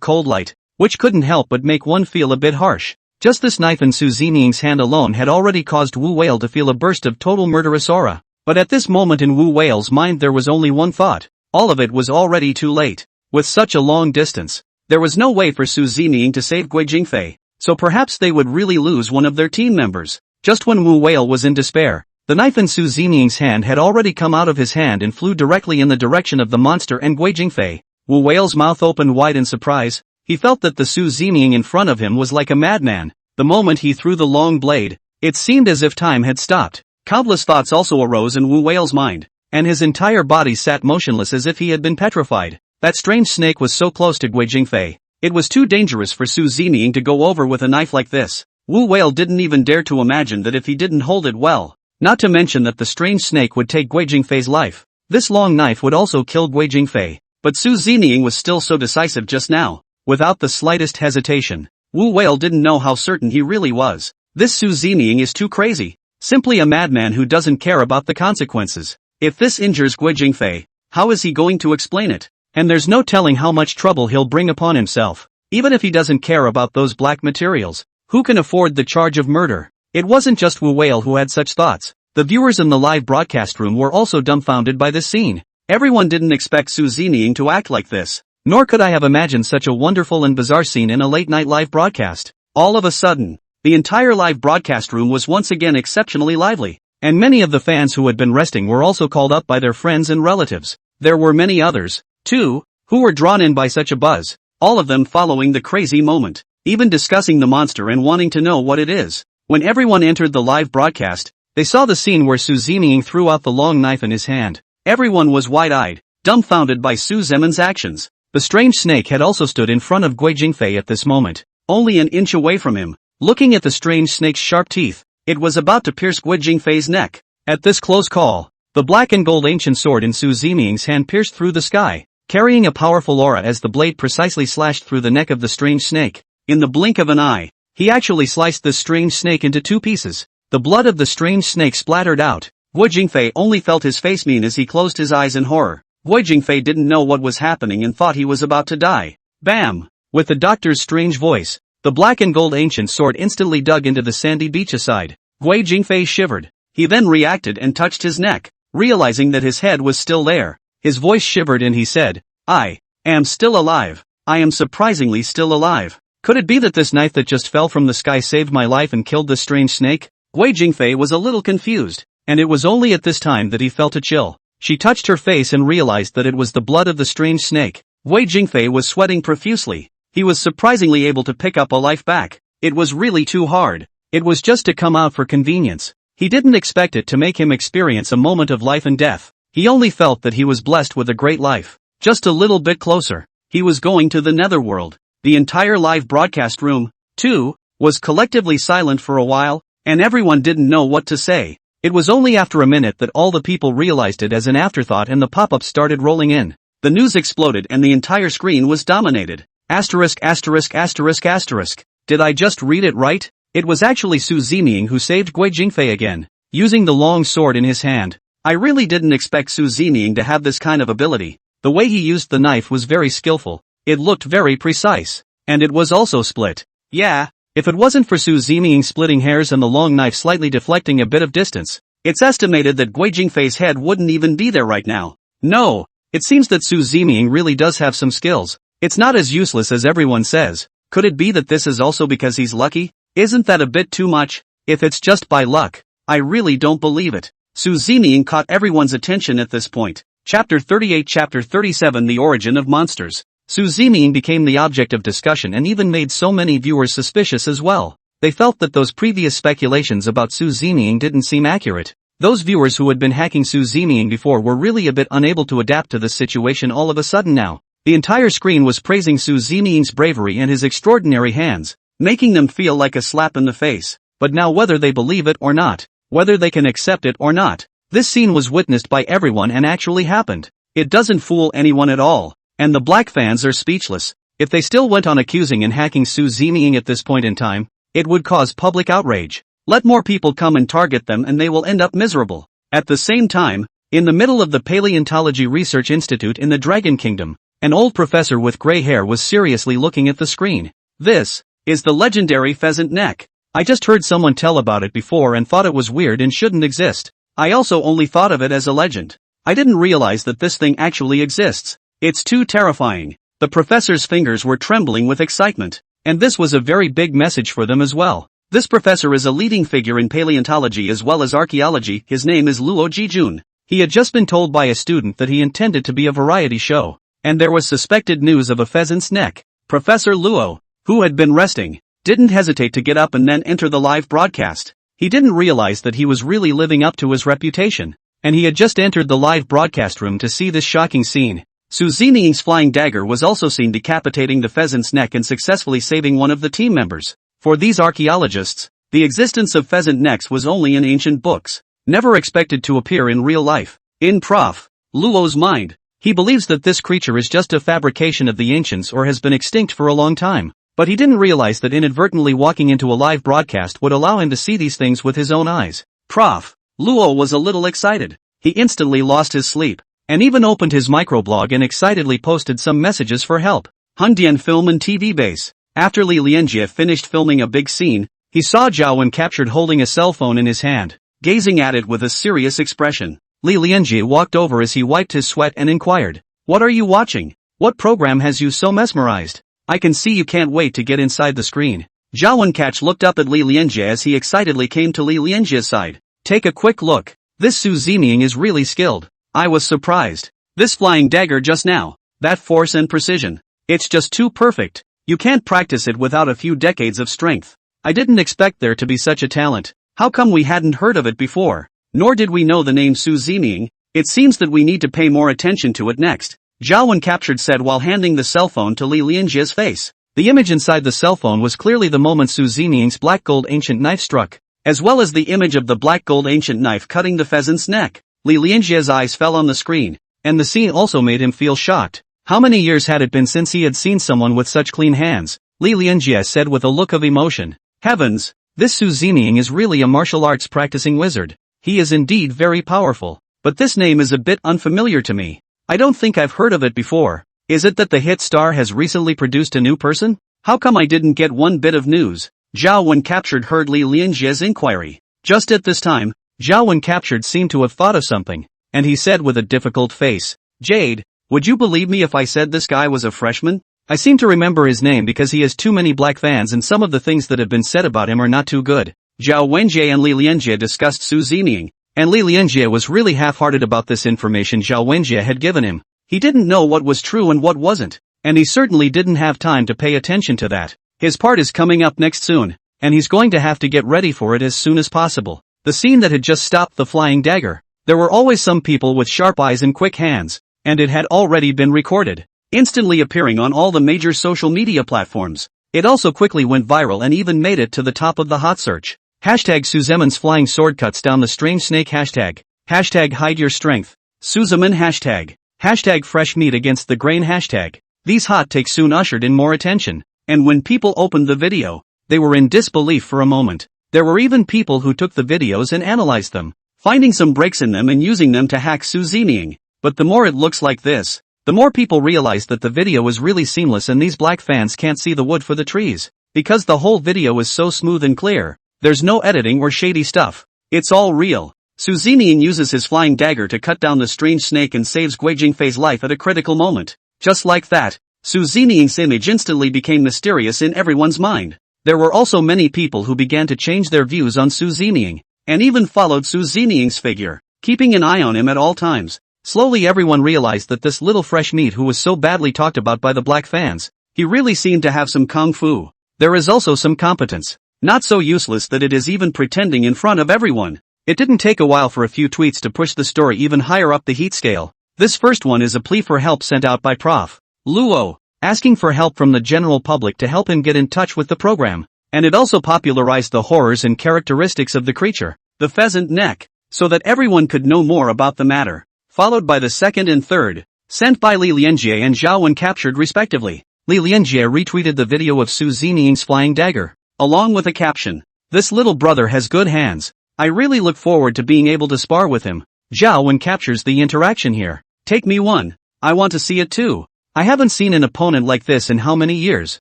cold light, which couldn't help but make one feel a bit harsh. Just this knife in Su Zeming's hand alone had already caused Wu Whale to feel a burst of total murderous aura. But at this moment in Wu Whale's mind there was only one thought. All of it was already too late. With such a long distance, there was no way for Su Zeming to save Guo Jingfei, so perhaps they would really lose one of their team members. Just when Wu Whale was in despair, the knife in Su Zeming's hand had already come out of his hand and flew directly in the direction of the monster and Guo Jingfei. Wu Whale's mouth opened wide in surprise. He felt that the Su Zeming in front of him was like a madman. The moment he threw the long blade, it seemed as if time had stopped. Countless thoughts also arose in Wu Whale's mind, and his entire body sat motionless as if he had been petrified. That strange snake was so close to Guo Jingfei. It was too dangerous for Su Zeming to go over with a knife like this. Wu Whale didn't even dare to imagine that if he didn't hold it well, not to mention that the strange snake would take Guo Jingfei's life, this long knife would also kill Guo Jingfei. But Su Zeming was still so decisive just now. Without the slightest hesitation, Wu Whale didn't know how certain he really was. This Su Zeming is too crazy. Simply a madman who doesn't care about the consequences. If this injures Guo Jingfei, how is he going to explain it? And there's no telling how much trouble he'll bring upon himself. Even if he doesn't care about those black materials, who can afford the charge of murder? It wasn't just Wu Whale who had such thoughts. The viewers in the live broadcast room were also dumbfounded by this scene. Everyone didn't expect Su Zeming to act like this. Nor could I have imagined such a wonderful and bizarre scene in a late-night live broadcast. All of a sudden, the entire live broadcast room was once again exceptionally lively, and many of the fans who had been resting were also called up by their friends and relatives. There were many others, too, who were drawn in by such a buzz, all of them following the crazy moment, even discussing the monster and wanting to know what it is. When everyone entered the live broadcast, they saw the scene where Su Zeming threw out the long knife in his hand. Everyone was wide-eyed, dumbfounded by Su Zeming's actions. The strange snake had also stood in front of Guo Jingfei at this moment, only an inch away from him. Looking at the strange snake's sharp teeth, it was about to pierce Guo Jingfei's neck. At this close call, the black and gold ancient sword in Su Zeming's hand pierced through the sky, carrying a powerful aura as the blade precisely slashed through the neck of the strange snake. In the blink of an eye, he actually sliced this strange snake into two pieces. The blood of the strange snake splattered out. Guo Jingfei only felt his face mean as he closed his eyes in horror. Guo Jingfei didn't know what was happening and thought he was about to die. Bam! With the doctor's strange voice, the black and gold ancient sword instantly dug into the sandy beach aside. Guo Jingfei shivered. He then reacted and touched his neck, realizing that his head was still there. His voice shivered and he said, I am still alive. I am surprisingly still alive. Could it be that this knife that just fell from the sky saved my life and killed this strange snake? Guo Jingfei was a little confused, and it was only at this time that he felt a chill. She touched her face and realized that it was the blood of the strange snake. Guo Jingfei was sweating profusely. He was surprisingly able to pick up a life back. It was really too hard. It was just to come out for convenience. He didn't expect it to make him experience a moment of life and death. He only felt that he was blessed with a great life. Just a little bit closer, he was going to the netherworld. The entire live broadcast room, too, was collectively silent for a while, and everyone didn't know what to say. It was only after a minute that all the people realized it as an afterthought and the pop-ups started rolling in. The news exploded and the entire screen was dominated. Asterisk asterisk asterisk asterisk. Did I just read it right? It was actually Su Zeming who saved Guo Jingfei again, using the long sword in his hand. I really didn't expect Su Zeming to have this kind of ability. The way he used the knife was very skillful. It looked very precise. And it was also split. Yeah. If it wasn't for Su Zeming splitting hairs and the long knife slightly deflecting a bit of distance, it's estimated that Guo Jingfei's head wouldn't even be there right now. No, it seems that Su Zeming really does have some skills. It's not as useless as everyone says. Could it be that this is also because he's lucky? Isn't that a bit too much? If it's just by luck, I really don't believe it. Su Zeming caught everyone's attention at this point. Chapter 38 Chapter 37 The Origin of Monsters. Su Zeming became the object of discussion and even made so many viewers suspicious as well. They felt that those previous speculations about Su Zeming didn't seem accurate. Those viewers who had been hacking Su Zeming before were really a bit unable to adapt to this situation all of a sudden now. The entire screen was praising Su Zeming's bravery and his extraordinary hands, making them feel like a slap in the face. But now whether they believe it or not, whether they can accept it or not, this scene was witnessed by everyone and actually happened. It doesn't fool anyone at all, and the black fans are speechless. If they still went on accusing and hacking Su Zeming at this point in time, it would cause public outrage. Let more people come and target them and they will end up miserable. At the same time, in the middle of the Paleontology Research Institute in the Dragon Kingdom, an old professor with gray hair was seriously looking at the screen. This is the legendary pheasant neck. I just heard someone tell about it before and thought it was weird and shouldn't exist. I also only thought of it as a legend. I didn't realize that this thing actually exists. It's too terrifying. The professor's fingers were trembling with excitement, and this was a very big message for them as well. This professor is a leading figure in paleontology as well as archaeology. His name is Luo Jijun. He had just been told by a student that he intended to be a variety show, and there was suspected news of a pheasant's neck. Professor Luo, who had been resting, didn't hesitate to get up and then enter the live broadcast. He didn't realize that he was really living up to his reputation, and he had just entered the live broadcast room to see this shocking scene. Su Zeming's flying dagger was also seen decapitating the pheasant's neck and successfully saving one of the team members. For these archaeologists, the existence of pheasant necks was only in ancient books, never expected to appear in real life. In Prof. Luo's mind, he believes that this creature is just a fabrication of the ancients or has been extinct for a long time, but he didn't realize that inadvertently walking into a live broadcast would allow him to see these things with his own eyes. Prof. Luo was a little excited. He instantly lost his sleep, and even opened his microblog and excitedly posted some messages for help. Hongdian Film and TV Base. After Li Lianjie finished filming a big scene, he saw Zhao Wen captured holding a cell phone in his hand, gazing at it with a serious expression. Li Lianjie walked over as he wiped his sweat and inquired, "What are you watching? What program has you so mesmerized? I can see you can't wait to get inside the screen." Zhao Wenkach looked up at Li Lianjie as he excitedly came to Li Lianjie's side. "Take a quick look. This Su Zeming is really skilled. I was surprised. This flying dagger just now, that force and precision. It's just too perfect. You can't practice it without a few decades of strength. I didn't expect there to be such a talent. How come we hadn't heard of it before? Nor did we know the name Su Zeming. It seems that we need to pay more attention to it next." Zhao Wenkach said while handing the cell phone to Li Lianjie's face. The image inside the cell phone was clearly the moment Su Zeming's black gold ancient knife struck, as well as the image of the black gold ancient knife cutting the pheasant's neck. Li Lianjie's eyes fell on the screen, and the scene also made him feel shocked. How many years had it been since he had seen someone with such clean hands? Li Lianjie said with a look of emotion. "Heavens, this Su Zeming is really a martial arts practicing wizard. He is indeed very powerful, but this name is a bit unfamiliar to me. I don't think I've heard of it before. Is it that the hit star has recently produced a new person? How come I didn't get one bit of news?" Zhao Wenkach heard Li Lianjie's inquiry. Just at this time, Zhao Wenkach seemed to have thought of something, and he said with a difficult face, "Jade, would you believe me if I said this guy was a freshman? I seem to remember his name because he has too many black fans and some of the things that have been said about him are not too good." Zhao Wenjie and Li Lianjie discussed Su Zeming, and Li Lianjie was really half-hearted about this information Zhao Wenjie had given him. He didn't know what was true and what wasn't, and he certainly didn't have time to pay attention to that. His part is coming up next soon, and he's going to have to get ready for it as soon as possible. The scene that had just stopped the flying dagger. There were always some people with sharp eyes and quick hands, and it had already been recorded, instantly appearing on all the major social media platforms. It also quickly went viral and even made it to the top of the hot search. Hashtag Suzeman's flying sword cuts down the strange snake hashtag. Hashtag hide your strength. Suzeman hashtag. Hashtag fresh meat against the grain hashtag. These hot takes soon ushered in more attention, and when people opened the video, they were in disbelief for a moment. There were even people who took the videos and analyzed them, finding some breaks in them and using them to hack Su Zeming. But the more it looks like this, the more people realize that the video is really seamless and these black fans can't see the wood for the trees, because the whole video is so smooth and clear. There's no editing or shady stuff. It's all real. Su Zeming uses his flying dagger to cut down the strange snake and saves Guo Jingfei's life at a critical moment. Just like that, Su Zeming's image instantly became mysterious in everyone's mind. There were also many people who began to change their views on Su Zeming, and even followed Su Zeming's figure, keeping an eye on him at all times. Slowly everyone realized that this little fresh meat who was so badly talked about by the black fans, he really seemed to have some kung fu. There is also some competence. Not so useless that it is even pretending in front of everyone. It didn't take a while for a few tweets to push the story even higher up the heat scale. This first one is a plea for help sent out by Prof. Luo, asking for help from the general public to help him get in touch with the program. And it also popularized the horrors and characteristics of the creature, the pheasant neck, so that everyone could know more about the matter. Followed by the second and third, sent by Li Lianjie and Zhao Wen captured respectively. Li Lianjie retweeted the video of Su Ziniying's flying dagger, along with a caption, "This little brother has good hands. I really look forward to being able to spar with him." Zhao Wen captures the interaction here. "Take me one. I want to see it too. I haven't seen an opponent like this in how many years.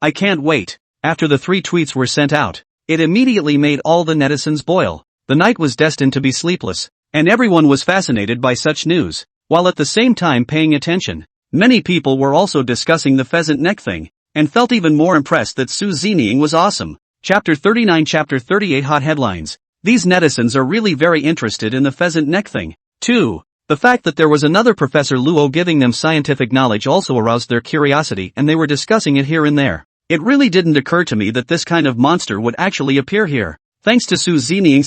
I can't wait." After the 3 tweets were sent out, it immediately made all the netizens boil. The night was destined to be sleepless, and everyone was fascinated by such news, while at the same time paying attention. Many people were also discussing the pheasant neck thing, and felt even more impressed that Su Ziniying was awesome. Chapter 39 Chapter 38 Hot Headlines. These netizens are really very interested in the pheasant neck thing. 2. The fact that there was another Professor Luo giving them scientific knowledge also aroused their curiosity, and they were discussing it here and there. It really didn't occur to me that this kind of monster would actually appear here. Thanks to Su Ziniying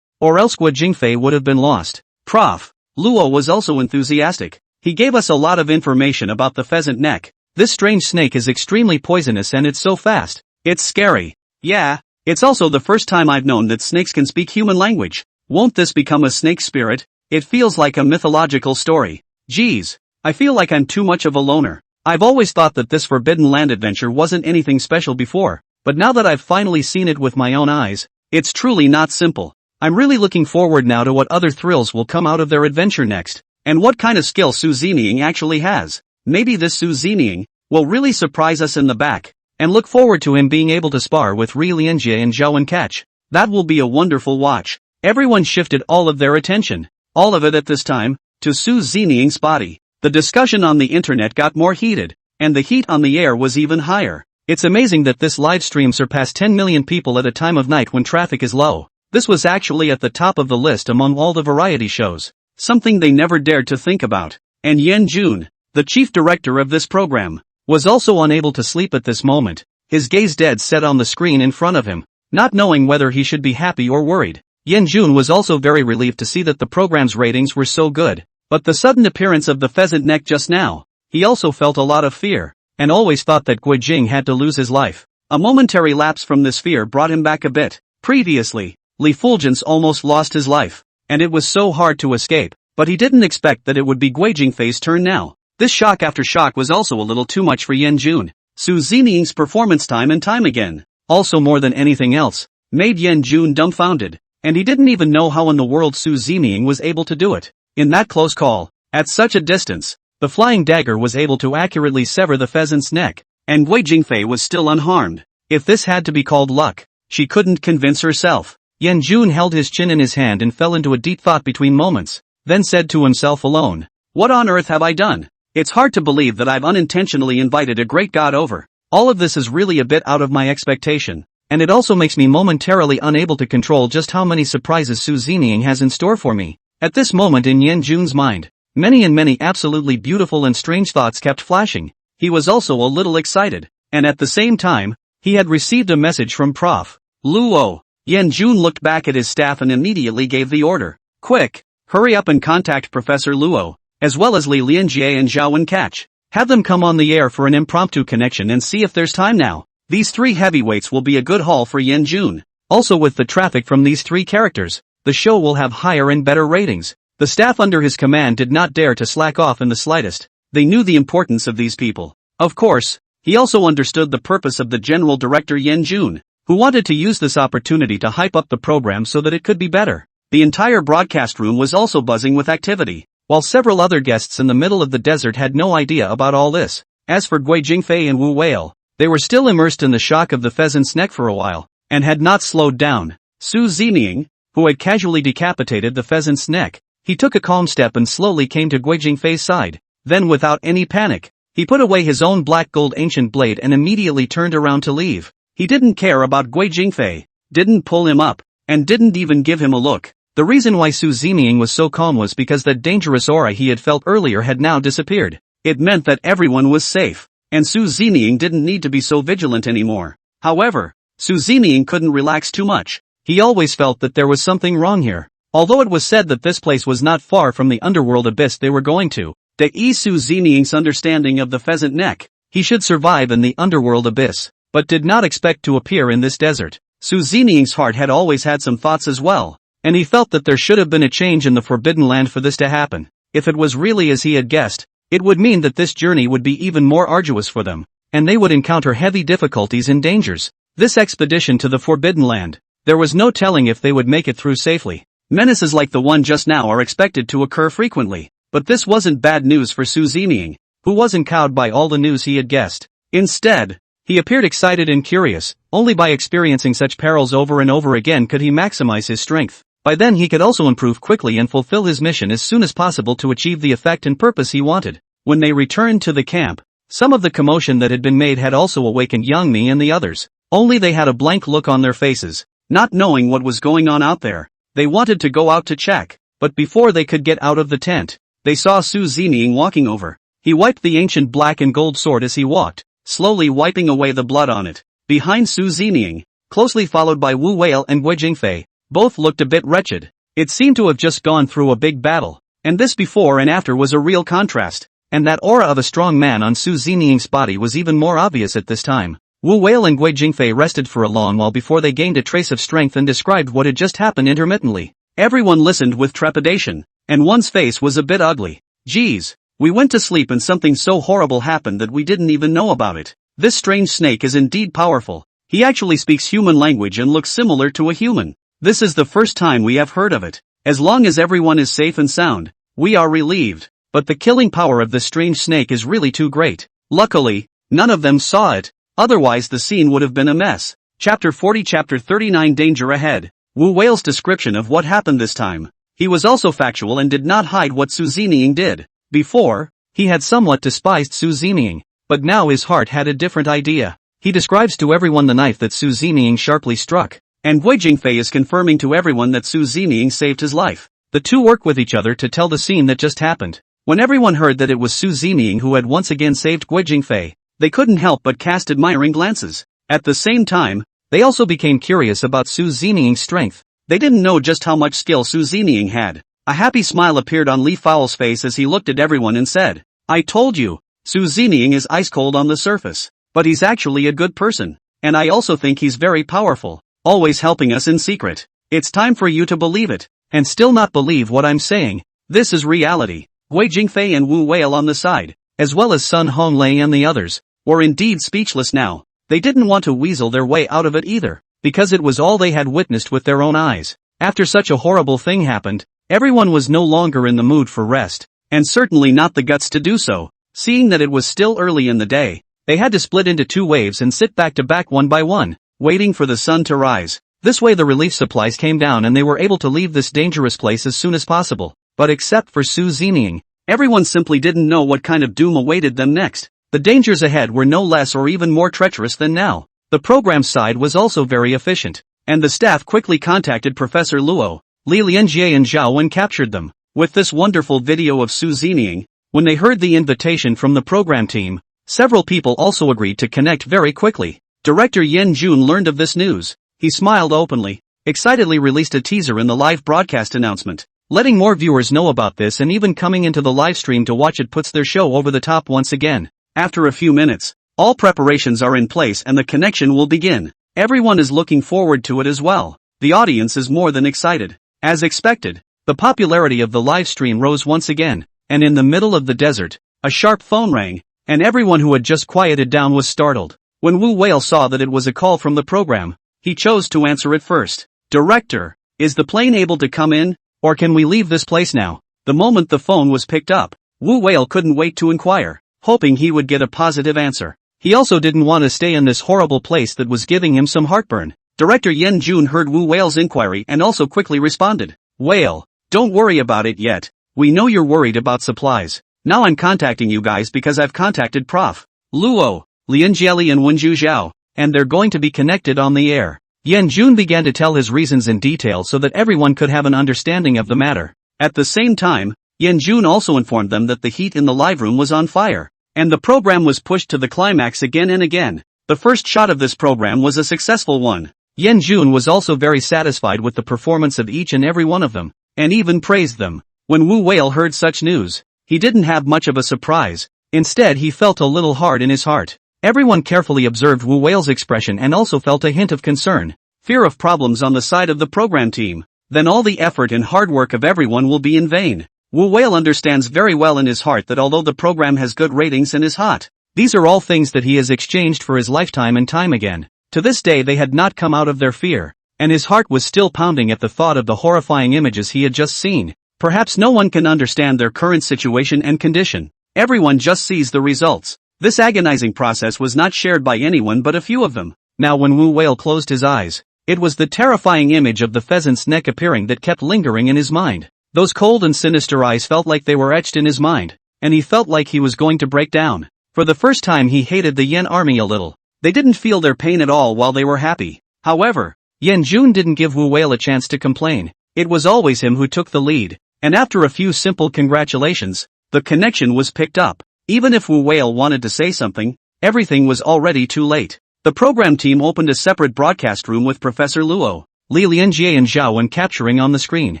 / or else Guo Jingfei would have been lost. Prof. Luo was also enthusiastic. He gave us a lot of information about the pheasant neck. This strange snake is extremely poisonous and it's so fast. It's scary. Yeah, it's also the first time I've known that snakes can speak human language. Won't this become a snake spirit? It feels like a mythological story. Geez, I feel like I'm too much of a loner. I've always thought that this Forbidden Land adventure wasn't anything special before, but now that I've finally seen it with my own eyes, it's truly not simple. I'm really looking forward now to what other thrills will come out of their adventure next, and what kind of skill Su Ziniying actually has. Maybe this Su Ziniying will really surprise us in the back, and look forward to him being able to spar with Li Lianjie and Zhao Wen catch. That will be a wonderful watch. Everyone shifted all of their attention, all of it at this time, to Su Ziniying's body. The discussion on the internet got more heated, and the heat on the air was even higher. It's amazing that this live stream surpassed 10 million people at a time of night when traffic is low. This was actually at the top of the list among all the variety shows, something they never dared to think about. And Yan Jun, the chief director of this program, was also unable to sleep at this moment, his gaze dead set on the screen in front of him, not knowing whether he should be happy or worried. Yan Jun was also very relieved to see that the program's ratings were so good. But the sudden appearance of the pheasant neck just now, he also felt a lot of fear, and always thought that Guo Jing had to lose his life. A momentary lapse from this fear brought him back a bit. Previously, Li Fulgence almost lost his life, and it was so hard to escape, but he didn't expect that it would be Guo Jingfei's turn now. This shock after shock was also a little too much for Yan Jun. Su Ziniying's performance time and time again, also more than anything else, made Yan Jun dumbfounded, and he didn't even know how in the world Su Ziniying was able to do it. In that close call, at such a distance, the flying dagger was able to accurately sever the pheasant's neck, and Guo Jingfei was still unharmed. If this had to be called luck, she couldn't convince herself. Yan Jun held his chin in his hand and fell into a deep thought between moments, then said to himself alone, "What on earth have I done? It's hard to believe that I've unintentionally invited a great god over. All of this is really a bit out of my expectation, and it also makes me momentarily unable to control just how many surprises Su Ziniying has in store for me." At this moment in Yan Jun's mind, many absolutely beautiful and strange thoughts kept flashing. He was also a little excited, and at the same time, he had received a message from Prof. Luo. Yan Jun looked back at his staff and immediately gave the order. "Quick, hurry up and contact Professor Luo, as well as Li Lianjie and Zhao Wen catch. Have them come on the air for an impromptu connection and see if there's time now." These 3 heavyweights will be a good haul for Yan Jun. Also with the traffic from these 3 characters, the show will have higher and better ratings. The staff under his command did not dare to slack off in the slightest. They knew the importance of these people. Of course, he also understood the purpose of the general director Yan Jun, who wanted to use this opportunity to hype up the program so that it could be better. The entire broadcast room was also buzzing with activity, while several other guests in the middle of the desert had no idea about all this. As for Guo Jingfei and Wu Whale, they were still immersed in the shock of the pheasant's neck for a while, and had not slowed down. Su Ziniying, who had casually decapitated the pheasant's neck, he took a calm step and slowly came to Guo Jingfei's side. Then without any panic, he put away his own black gold ancient blade and immediately turned around to leave. He didn't care about Guo Jingfei, didn't pull him up, and didn't even give him a look. The reason why Su Ziniying was so calm was because that dangerous aura he had felt earlier had now disappeared. It meant that everyone was safe, and Su Ziniying didn't need to be so vigilant anymore. However, Su Ziniying couldn't relax too much. He always felt that there was something wrong here. Although it was said that this place was not far from the underworld abyss they were going to, Su Zening's understanding of the pheasant neck, he should survive in the underworld abyss, but did not expect to appear in this desert. Su Zening's heart had always had some thoughts as well, and he felt that there should have been a change in the Forbidden Land for this to happen. If it was really as he had guessed, it would mean that this journey would be even more arduous for them, and they would encounter heavy difficulties and dangers. This expedition to the Forbidden Land, there was no telling if they would make it through safely. Menaces like the one just now are expected to occur frequently, but this wasn't bad news for Su Zening, who wasn't cowed by all the news he had guessed. Instead, he appeared excited and curious. Only by experiencing such perils over and over again could he maximize his strength. By then he could also improve quickly and fulfill his mission as soon as possible to achieve the effect and purpose he wanted. When they returned to the camp, some of the commotion that had been made had also awakened Yangmi and the others. Only they had a blank look on their faces, not knowing what was going on out there. They wanted to go out to check, but before they could get out of the tent, they saw Su Zening walking over. He wiped the ancient black and gold sword as he walked, slowly wiping away the blood on it. Behind Su Zening, closely followed by Wu Wei and Guo Jingfei, both looked a bit wretched. It seemed to have just gone through a big battle, and this before and after was a real contrast, and that aura of a strong man on Su Zening's body was even more obvious at this time. Wu Wei and Guo Jingfei rested for a long while before they gained a trace of strength and described what had just happened intermittently. Everyone listened with trepidation, and one's face was a bit ugly. Geez, we went to sleep and something so horrible happened that we didn't even know about it. This strange snake is indeed powerful. He actually speaks human language and looks similar to a human. This is the first time we have heard of it. As long as everyone is safe and sound, we are relieved. But the killing power of this strange snake is really too great. Luckily, none of them saw it. Otherwise the scene would have been a mess. Chapter 40 Chapter 39 Danger Ahead. Wu Wei's description of what happened this time. He was also factual and did not hide what Su Zening did. Before, he had somewhat despised Su Zening, but now his heart had a different idea. He describes to everyone the knife that Su Zening sharply struck, and Guo Jingfei is confirming to everyone that Su Zening saved his life. The two work with each other to tell the scene that just happened. When everyone heard that it was Su Zening who had once again saved Guo Jingfei, they couldn't help but cast admiring glances. At the same time, they also became curious about Su Zening's strength. They didn't know just how much skill Su Zening had. A happy smile appeared on Li Fao's face as he looked at everyone and said, "I told you, Su Zening is ice cold on the surface, but he's actually a good person, and I also think he's very powerful, always helping us in secret. It's time for you to believe it, and still not believe what I'm saying. This is reality." Guo Jingfei and Wu Wei on the side, as well as Sun Honglei and the others, were indeed speechless now. They didn't want to weasel their way out of it either, because it was all they had witnessed with their own eyes. After such a horrible thing happened, everyone was no longer in the mood for rest, and certainly not the guts to do so. Seeing that it was still early in the day, they had to split into two waves and sit back to back one by one, waiting for the sun to rise. This way the relief supplies came down and they were able to leave this dangerous place as soon as possible. But except for Su Zening, everyone simply didn't know what kind of doom awaited them next. The dangers ahead were no less or even more treacherous than now. The program side was also very efficient, and the staff quickly contacted Professor Luo, Li Lianjie and Zhao and captured them. With this wonderful video of Su Zening, when they heard the invitation from the program team, several people also agreed to connect very quickly. Director Yen Jun learned of this news. He smiled openly, excitedly released a teaser in the live broadcast announcement, letting more viewers know about this, and even coming into the live stream to watch it puts their show over the top once again. After a few minutes, all preparations are in place and the connection will begin. Everyone is looking forward to it as well. The audience is more than excited. As expected, the popularity of the live stream rose once again, and in the middle of the desert, a sharp phone rang, and everyone who had just quieted down was startled. When Wu Wei saw that it was a call from the program, he chose to answer it first. "Director, is the plane able to come in, or can we leave this place now?" The moment the phone was picked up, Wu Wei couldn't wait to inquire, hoping he would get a positive answer. He also didn't want to stay in this horrible place that was giving him some heartburn. Director Yen Jun heard Wu Wei's inquiry and also quickly responded, "Wei, don't worry about it yet. We know you're worried about supplies. Now I'm contacting you guys because I've contacted Prof. Luo, Lianjie and Wenju Zhao, and they're going to be connected on the air." Yen Jun began to tell his reasons in detail so that everyone could have an understanding of the matter. At the same time, Yen Jun also informed them that the heat in the live room was on fire, and the program was pushed to the climax again and again. The first shot of this program was a successful one. Yen Jun was also very satisfied with the performance of each and every one of them. and even praised them. When Wu Whale heard such news, he didn't have much of a surprise. Instead, he felt a little hard in his heart. Everyone carefully observed Wu Whale's expression and also felt a hint of concern, fear of problems on the side of the program team. Then all the effort and hard work of everyone will be in vain. Wu Whale understands very well in his heart that although the program has good ratings and is hot, these are all things that he has exchanged for his lifetime and time again. To this day they had not come out of their fear, and his heart was still pounding at the thought of the horrifying images he had just seen. Perhaps no one can understand their current situation and condition. Everyone just sees the results. This agonizing process was not shared by anyone but a few of them. Now when Wu Whale closed his eyes, it was the terrifying image of the pheasant's neck appearing that kept lingering in his mind. Those cold and sinister eyes felt like they were etched in his mind, and he felt like he was going to break down. For the first time he hated the Yen army a little. They didn't feel their pain at all while they were happy. However, Yen Jun didn't give Wu Whale a chance to complain. It was always him who took the lead, and after a few simple congratulations, the connection was picked up. Even if Wu Whale wanted to say something, everything was already too late. The program team opened a separate broadcast room with Professor Luo, Li Lianjie and Zhao Wen capturing on the screen.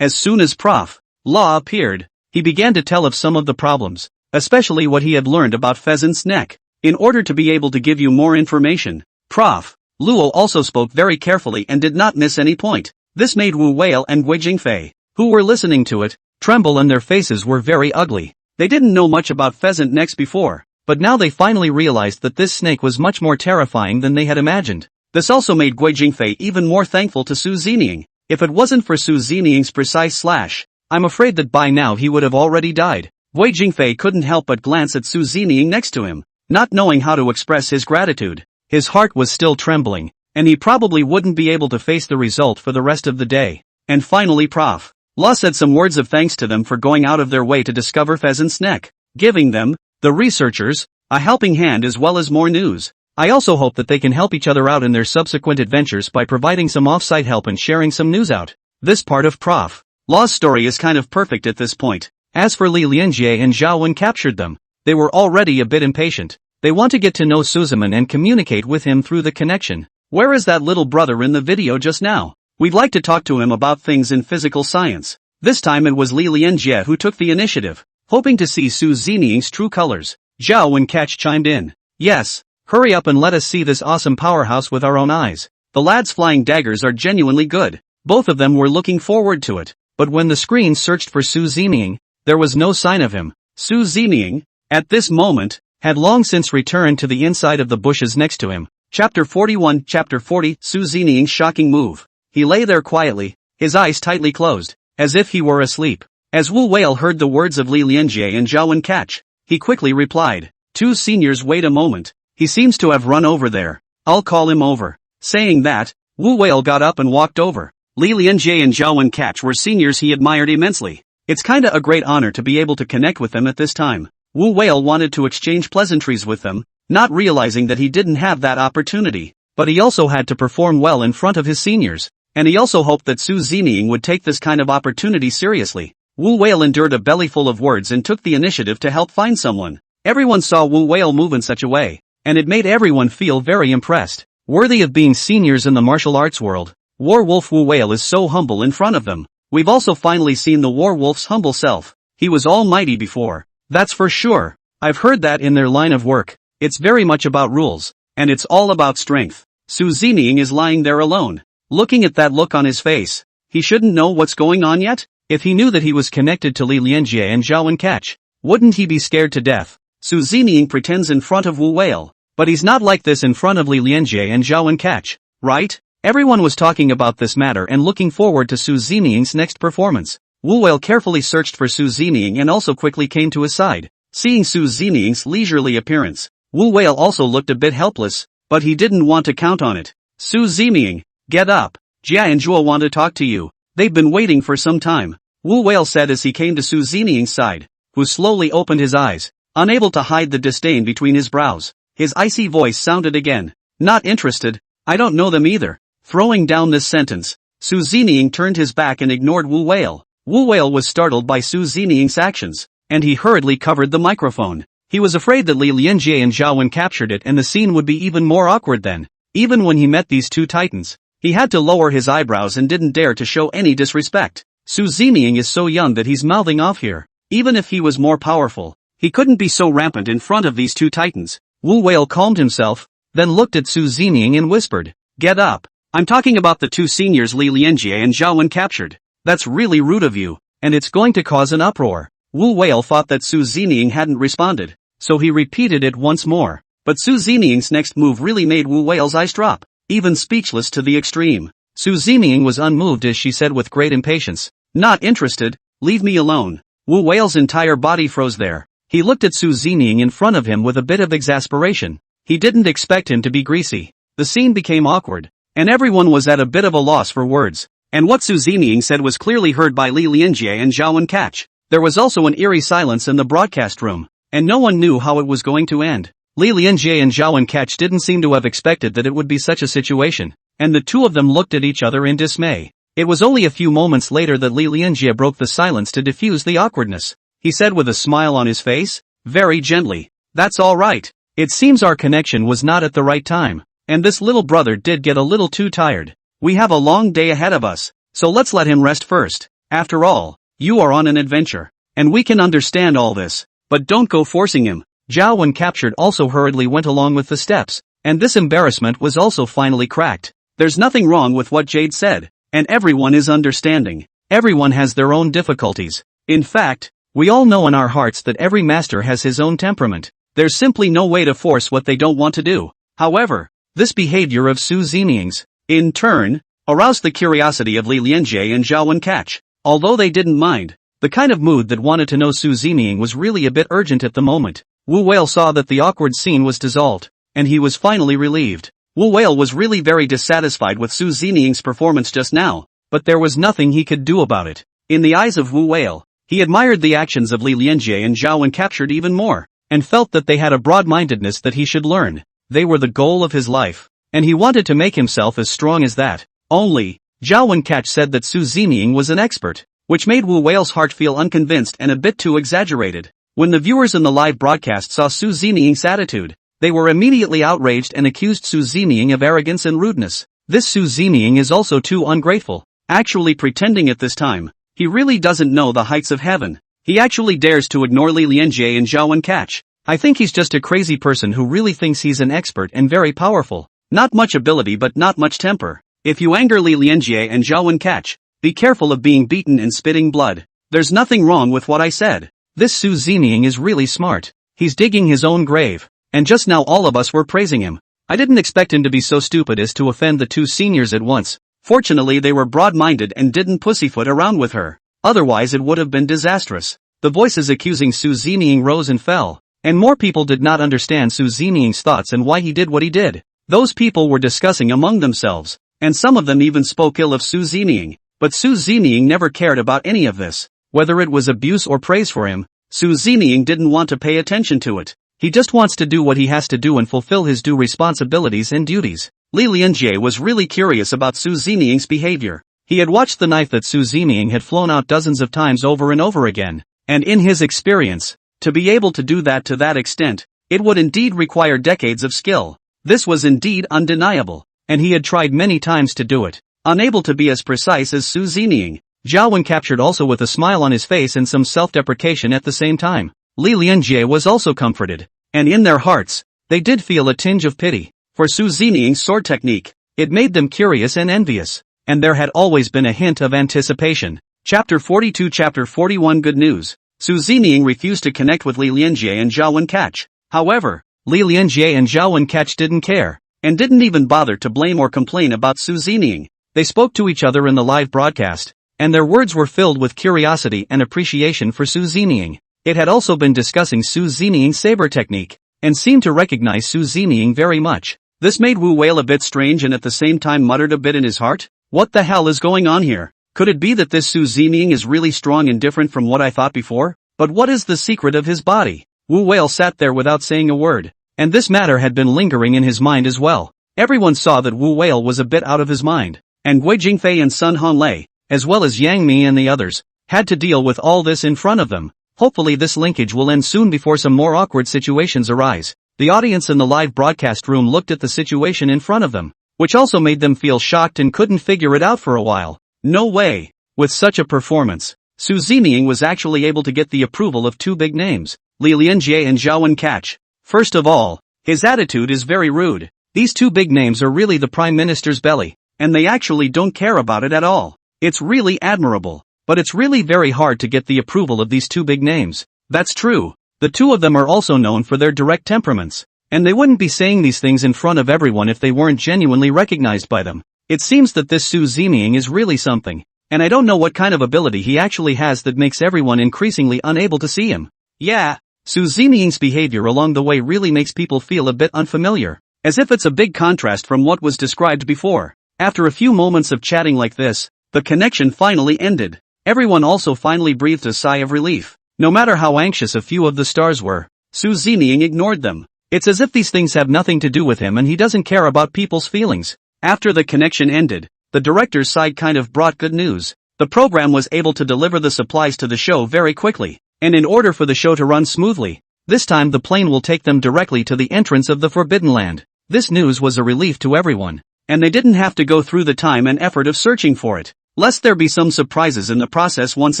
As soon as Prof. Law appeared, he began to tell of some of the problems, especially what he had learned about Pheasant's Neck. In order to be able to give you more information, Prof. Luo also spoke very carefully and did not miss any point. This made Wu Whale and Guo Jingfei, who were listening to it, tremble, and their faces were very ugly. They didn't know much about pheasant necks before, but now they finally realized that this snake was much more terrifying than they had imagined. This also made Guo Jingfei even more thankful to Su Zining. If it wasn't for Su Zining's precise slash, I'm afraid that by now he would have already died. Guo Jingfei couldn't help but glance at Su Zining next to him, not knowing how to express his gratitude. His heart was still trembling, and he probably wouldn't be able to face the result for the rest of the day. And finally Prof. Law said some words of thanks to them for going out of their way to discover Pheasant's Neck, giving them, the researchers, a helping hand as well as more news. I also hope that they can help each other out in their subsequent adventures by providing some off-site help and sharing some news out. This part of Prof. Law's story is kind of perfect at this point. As for Li Lianjie and Zhao Wen captured them, they were already a bit impatient. They want to get to know Suzuman and communicate with him through the connection. Where is that little brother in the video just now? We'd like to talk to him about things in physical science. This time it was Li Lianjie who took the initiative, hoping to see Su Zining's true colors. Zhao Wen chimed in. Yes, hurry up and let us see this awesome powerhouse with our own eyes. The lad's flying daggers are genuinely good. Both of them were looking forward to it, but when the screen searched for Su Zining, there was no sign of him. Su Zining, at this moment, had long since returned to the inside of the bushes next to him. Chapter 41 Chapter 40 Su Zining's shocking move. He lay there quietly, his eyes tightly closed, as if he were asleep. As Wu Whale heard the words of Li Lianjie and Zhao Wen, he quickly replied, "Two seniors, wait a moment. He seems to have run over there. I'll call him over." Saying that, Wu Whale got up and walked over. Li Lianjie and Zhao Wen were seniors he admired immensely. It's kinda a great honor to be able to connect with them at this time. Wu Whale wanted to exchange pleasantries with them, not realizing that he didn't have that opportunity, but he also had to perform well in front of his seniors. And he also hoped that Su Zining would take this kind of opportunity seriously. Wu Whale endured a bellyful of words and took the initiative to help find someone. Everyone saw Wu Whale move in such a way, and it made everyone feel very impressed. Worthy of being seniors in the martial arts world, Warwolf Wu Whale is so humble in front of them. We've also finally seen the Warwolf's humble self. He was almighty before. That's for sure. I've heard that in their line of work. It's very much about rules, and it's all about strength. Su Zining is lying there alone. Looking at that look on his face, he shouldn't know what's going on yet? If he knew that he was connected to Li Lianjie and Zhao Wen, wouldn't he be scared to death? Su Zining pretends in front of Wu Whale, but he's not like this in front of Li Lianjie and Zhao Wen, right? Everyone was talking about this matter and looking forward to Su Zining's next performance. Wu Whale carefully searched for Su Zining and also quickly came to his side. Seeing Su Zining's leisurely appearance, Wu Whale also looked a bit helpless, but he didn't want to count on it. Su Zining, get up. Jia and Zhuo want to talk to you. They've been waiting for some time. Wu Whale said as he came to Su Zining's side, who slowly opened his eyes, unable to hide the disdain between his brows. His icy voice sounded again. Not interested, I don't know them either. Throwing down this sentence, Su Zining turned his back and ignored Wu Whale. Wu Whale was startled by Su Zining's actions, and he hurriedly covered the microphone. He was afraid that Li Lianjie and Zhao Wen captured it and the scene would be even more awkward then. Even when he met these two titans, he had to lower his eyebrows and didn't dare to show any disrespect. Su Zeming is so young that he's mouthing off here. Even if he was more powerful, he couldn't be so rampant in front of these two titans. Wu Whale calmed himself, then looked at Su Zeming and whispered, "Get up. I'm talking about the two seniors Li Lianjie and Zhao Wen captured. That's really rude of you, and it's going to cause an uproar." Wu Whale thought that Su Zeming hadn't responded, so he repeated it once more. But Su Zeming's next move really made Wu Whale's eyes drop, even speechless to the extreme. Su Zeming was unmoved as she said with great impatience, "Not interested, leave me alone." Wu Whale's entire body froze there. He looked at Su Zeming in front of him with a bit of exasperation. He didn't expect him to be greasy. The scene became awkward, and everyone was at a bit of a loss for words. And what Su Zeming said was clearly heard by Li Lianjie and Zhao Wen Catch. There was also an eerie silence in the broadcast room, and no one knew how it was going to end. Li Lianjie and Zhao Wen Catch didn't seem to have expected that it would be such a situation, and the two of them looked at each other in dismay. It was only a few moments later that Li Lianjie broke the silence to diffuse the awkwardness. He said with a smile on his face, very gently, "That's all right. It seems our connection was not at the right time, and this little brother did get a little too tired. We have a long day ahead of us, so let's let him rest first. After all, you are on an adventure, and we can understand all this, but don't go forcing him." Zhao Wen captured also hurriedly went along with the steps, and this embarrassment was also finally cracked. There's nothing wrong with what Jade said, and everyone is understanding. Everyone has their own difficulties. In fact, we all know in our hearts that every master has his own temperament. There's simply no way to force what they don't want to do. However, this behavior of Su Zeming's, in turn, aroused the curiosity of Li Lianjie and Zhao Wen Catch. Although they didn't mind, the kind of mood that wanted to know Su Zeming was really a bit urgent at the moment. Wu Whale saw that the awkward scene was dissolved, and he was finally relieved. Wu Whale was really very dissatisfied with Su Zeming's performance just now, but there was nothing he could do about it. In the eyes of Wu Whale, he admired the actions of Li Lianjie and Zhao Wen captured even more, and felt that they had a broad-mindedness that he should learn. They were the goal of his life, and he wanted to make himself as strong as that. Only, Zhao Wen Catch said that Su Zeming was an expert, which made Wu Whale's heart feel unconvinced and a bit too exaggerated. When the viewers in the live broadcast saw Su Zeming's attitude, they were immediately outraged and accused Su Zeming of arrogance and rudeness. This Su Zeming is also too ungrateful, actually pretending at this time. He really doesn't know the heights of heaven. He actually dares to ignore Li Lianjie and Zhao Wen Catch. I think he's just a crazy person who really thinks he's an expert and very powerful. Not much ability but not much temper. If you anger Li Lianjie and Zhao Wen Catch, be careful of being beaten and spitting blood. There's nothing wrong with what I said. This Su Zeming is really smart. He's digging his own grave. And just now all of us were praising him. I didn't expect him to be so stupid as to offend the two seniors at once. Fortunately they were broad-minded and didn't pussyfoot around with her. Otherwise it would have been disastrous. The voices accusing Su Zeming rose and fell, and more people did not understand Su Zeming's thoughts and why he did what he did. Those people were discussing among themselves, and some of them even spoke ill of Su Zeming. But Su Zeming never cared about any of this. Whether it was abuse or praise for him, Su Zeming didn't want to pay attention to it. He just wants to do what he has to do and fulfill his due responsibilities and duties. Li Lianjie was really curious about Su Zeming's behavior. He had watched the knife that Su Zeming had flown out dozens of times over and over again, and in his experience, to be able to do that to that extent, it would indeed require decades of skill. This was indeed undeniable, and he had tried many times to do it, unable to be as precise as Su Zeming. Zhao Wen captured also with a smile on his face and some self-deprecation at the same time. Li Lianjie was also comforted, and in their hearts, they did feel a tinge of pity for Su Zeming's sword technique. It made them curious and envious, and there had always been a hint of anticipation. Chapter 42 Chapter 41 Good news. Su Zeming refused to connect with Li Lianjie and Zhao Wen Catch. However, Li Lianjie and Zhao Wen Catch didn't care, and didn't even bother to blame or complain about Su Zeming. They spoke to each other in the live broadcast, and their words were filled with curiosity and appreciation for Su Zeming. It had also been discussing Su Zeming's saber technique, and seemed to recognize Su Zeming very much. This made Wu Whale a bit strange and at the same time muttered a bit in his heart. What the hell is going on here? Could it be that this Su Zeming is really strong and different from what I thought before? But what is the secret of his body? Wu Whale sat there without saying a word, and this matter had been lingering in his mind as well. Everyone saw that Wu Whale was a bit out of his mind, and Guo Jingfei and Sun Hanlei, as well as Yang Mi and the others, had to deal with all this in front of them. Hopefully this linkage will end soon before some more awkward situations arise. The audience in the live broadcast room looked at the situation in front of them, which also made them feel shocked and couldn't figure it out for a while. No way. With such a performance, Su Zeming was actually able to get the approval of two big names, Li Lianjie and Zhao Wencatch. First of all, his attitude is very rude. These two big names are really the Prime Minister's belly, and they actually don't care about it at all. It's really admirable, but it's really very hard to get the approval of these two big names. That's true. The two of them are also known for their direct temperaments, and they wouldn't be saying these things in front of everyone if they weren't genuinely recognized by them. It seems that this Su Zeming is really something, and I don't know what kind of ability he actually has that makes everyone increasingly unable to see him. Yeah, Su Zeming's behavior along the way really makes people feel a bit unfamiliar, as if it's a big contrast from what was described before. After a few moments of chatting like this, the connection finally ended. Everyone also finally breathed a sigh of relief. No matter how anxious a few of the stars were, Su Zeming ignored them. It's as if these things have nothing to do with him and he doesn't care about people's feelings. After the connection ended, the director's side kind of brought good news. The program was able to deliver the supplies to the show very quickly, and in order for the show to run smoothly, this time the plane will take them directly to the entrance of the Forbidden Land. This news was a relief to everyone, and they didn't have to go through the time and effort of searching for it, lest there be some surprises in the process once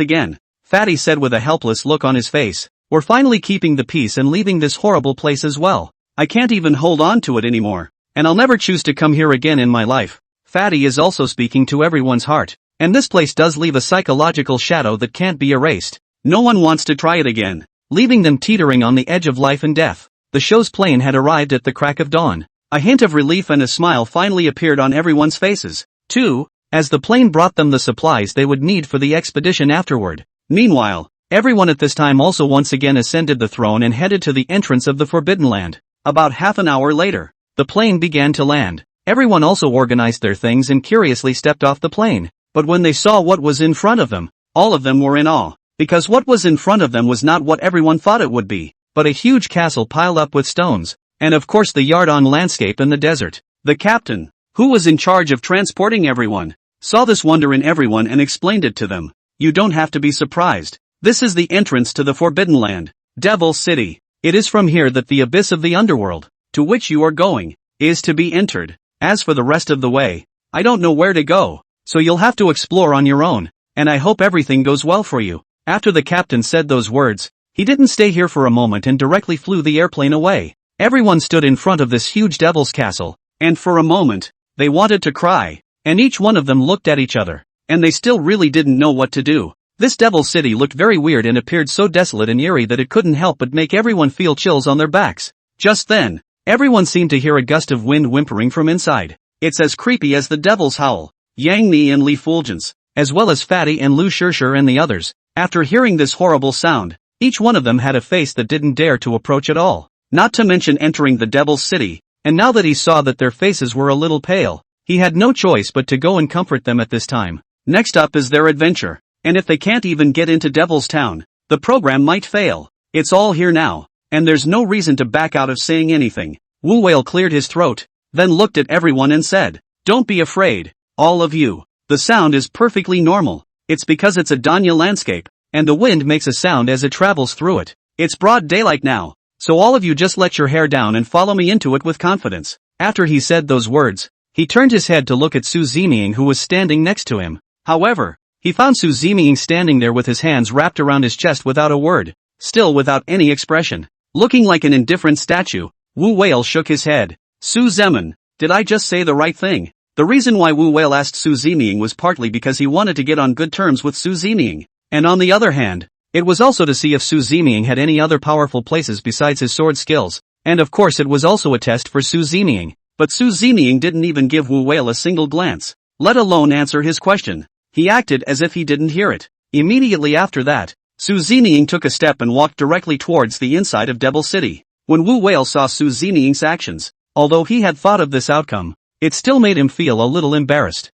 again. Fatty said with a helpless look on his face, "We're finally keeping the peace and leaving this horrible place as well. I can't even hold on to it anymore, and I'll never choose to come here again in my life." Fatty is also speaking to everyone's heart, and this place does leave a psychological shadow that can't be erased. No one wants to try it again, leaving them teetering on the edge of life and death. The show's plane had arrived at the crack of dawn. A hint of relief and a smile finally appeared on everyone's faces, too, as the plane brought them the supplies they would need for the expedition afterward. Meanwhile, everyone at this time also once again ascended the throne and headed to the entrance of the Forbidden Land. About half an hour later, the plane began to land. Everyone also organized their things and curiously stepped off the plane. But when they saw what was in front of them, all of them were in awe, because what was in front of them was not what everyone thought it would be, but a huge castle piled up with stones, and of course the yard-on landscape in the desert. The captain, who was in charge of transporting everyone, saw this wonder in everyone and explained it to them. "You don't have to be surprised. This is the entrance to the Forbidden Land, Devil City. It is from here that the abyss of the underworld, to which you are going, is to be entered. As for the rest of the way, I don't know where to go, so you'll have to explore on your own, and I hope everything goes well for you." After the captain said those words, he didn't stay here for a moment and directly flew the airplane away. Everyone stood in front of this huge devil's castle, and for a moment, they wanted to cry, and each one of them looked at each other, and they still really didn't know what to do. This devil city looked very weird and appeared so desolate and eerie that it couldn't help but make everyone feel chills on their backs. Just then, everyone seemed to hear a gust of wind whimpering from inside. It's as creepy as the devil's howl. Yang Ni and Li Fulgence, as well as Fatty and Lu Shirshir and the others, after hearing this horrible sound, each one of them had a face that didn't dare to approach at all, not to mention entering the devil's city, and now that he saw that their faces were a little pale, he had no choice but to go and comfort them at this time. Next up is their adventure, and if they can't even get into Devil's Town, the program might fail. It's all here now, and there's no reason to back out of saying anything. Wu Whale cleared his throat, then looked at everyone and said, "Don't be afraid, all of you. The sound is perfectly normal. It's because it's a Danya landscape, and the wind makes a sound as it travels through it. It's broad daylight now, so all of you just let your hair down and follow me into it with confidence." After he said those words, he turned his head to look at Su Zeming, who was standing next to him. However, he found Su Zeming standing there with his hands wrapped around his chest without a word, still without any expression. Looking like an indifferent statue, Wu Whale shook his head. "Su Zemin, did I just say the right thing?" The reason why Wu Whale asked Su Zeming was partly because he wanted to get on good terms with Su Zeming, and on the other hand, it was also to see if Su Zeming had any other powerful places besides his sword skills, and of course it was also a test for Su Zeming. But Su Zeming didn't even give Wu Whale a single glance, let alone answer his question. He acted as if he didn't hear it. Immediately after that, Su Zeming took a step and walked directly towards the inside of Devil City. When Wu Whale saw Su Zeming's actions, although he had thought of this outcome, it still made him feel a little embarrassed.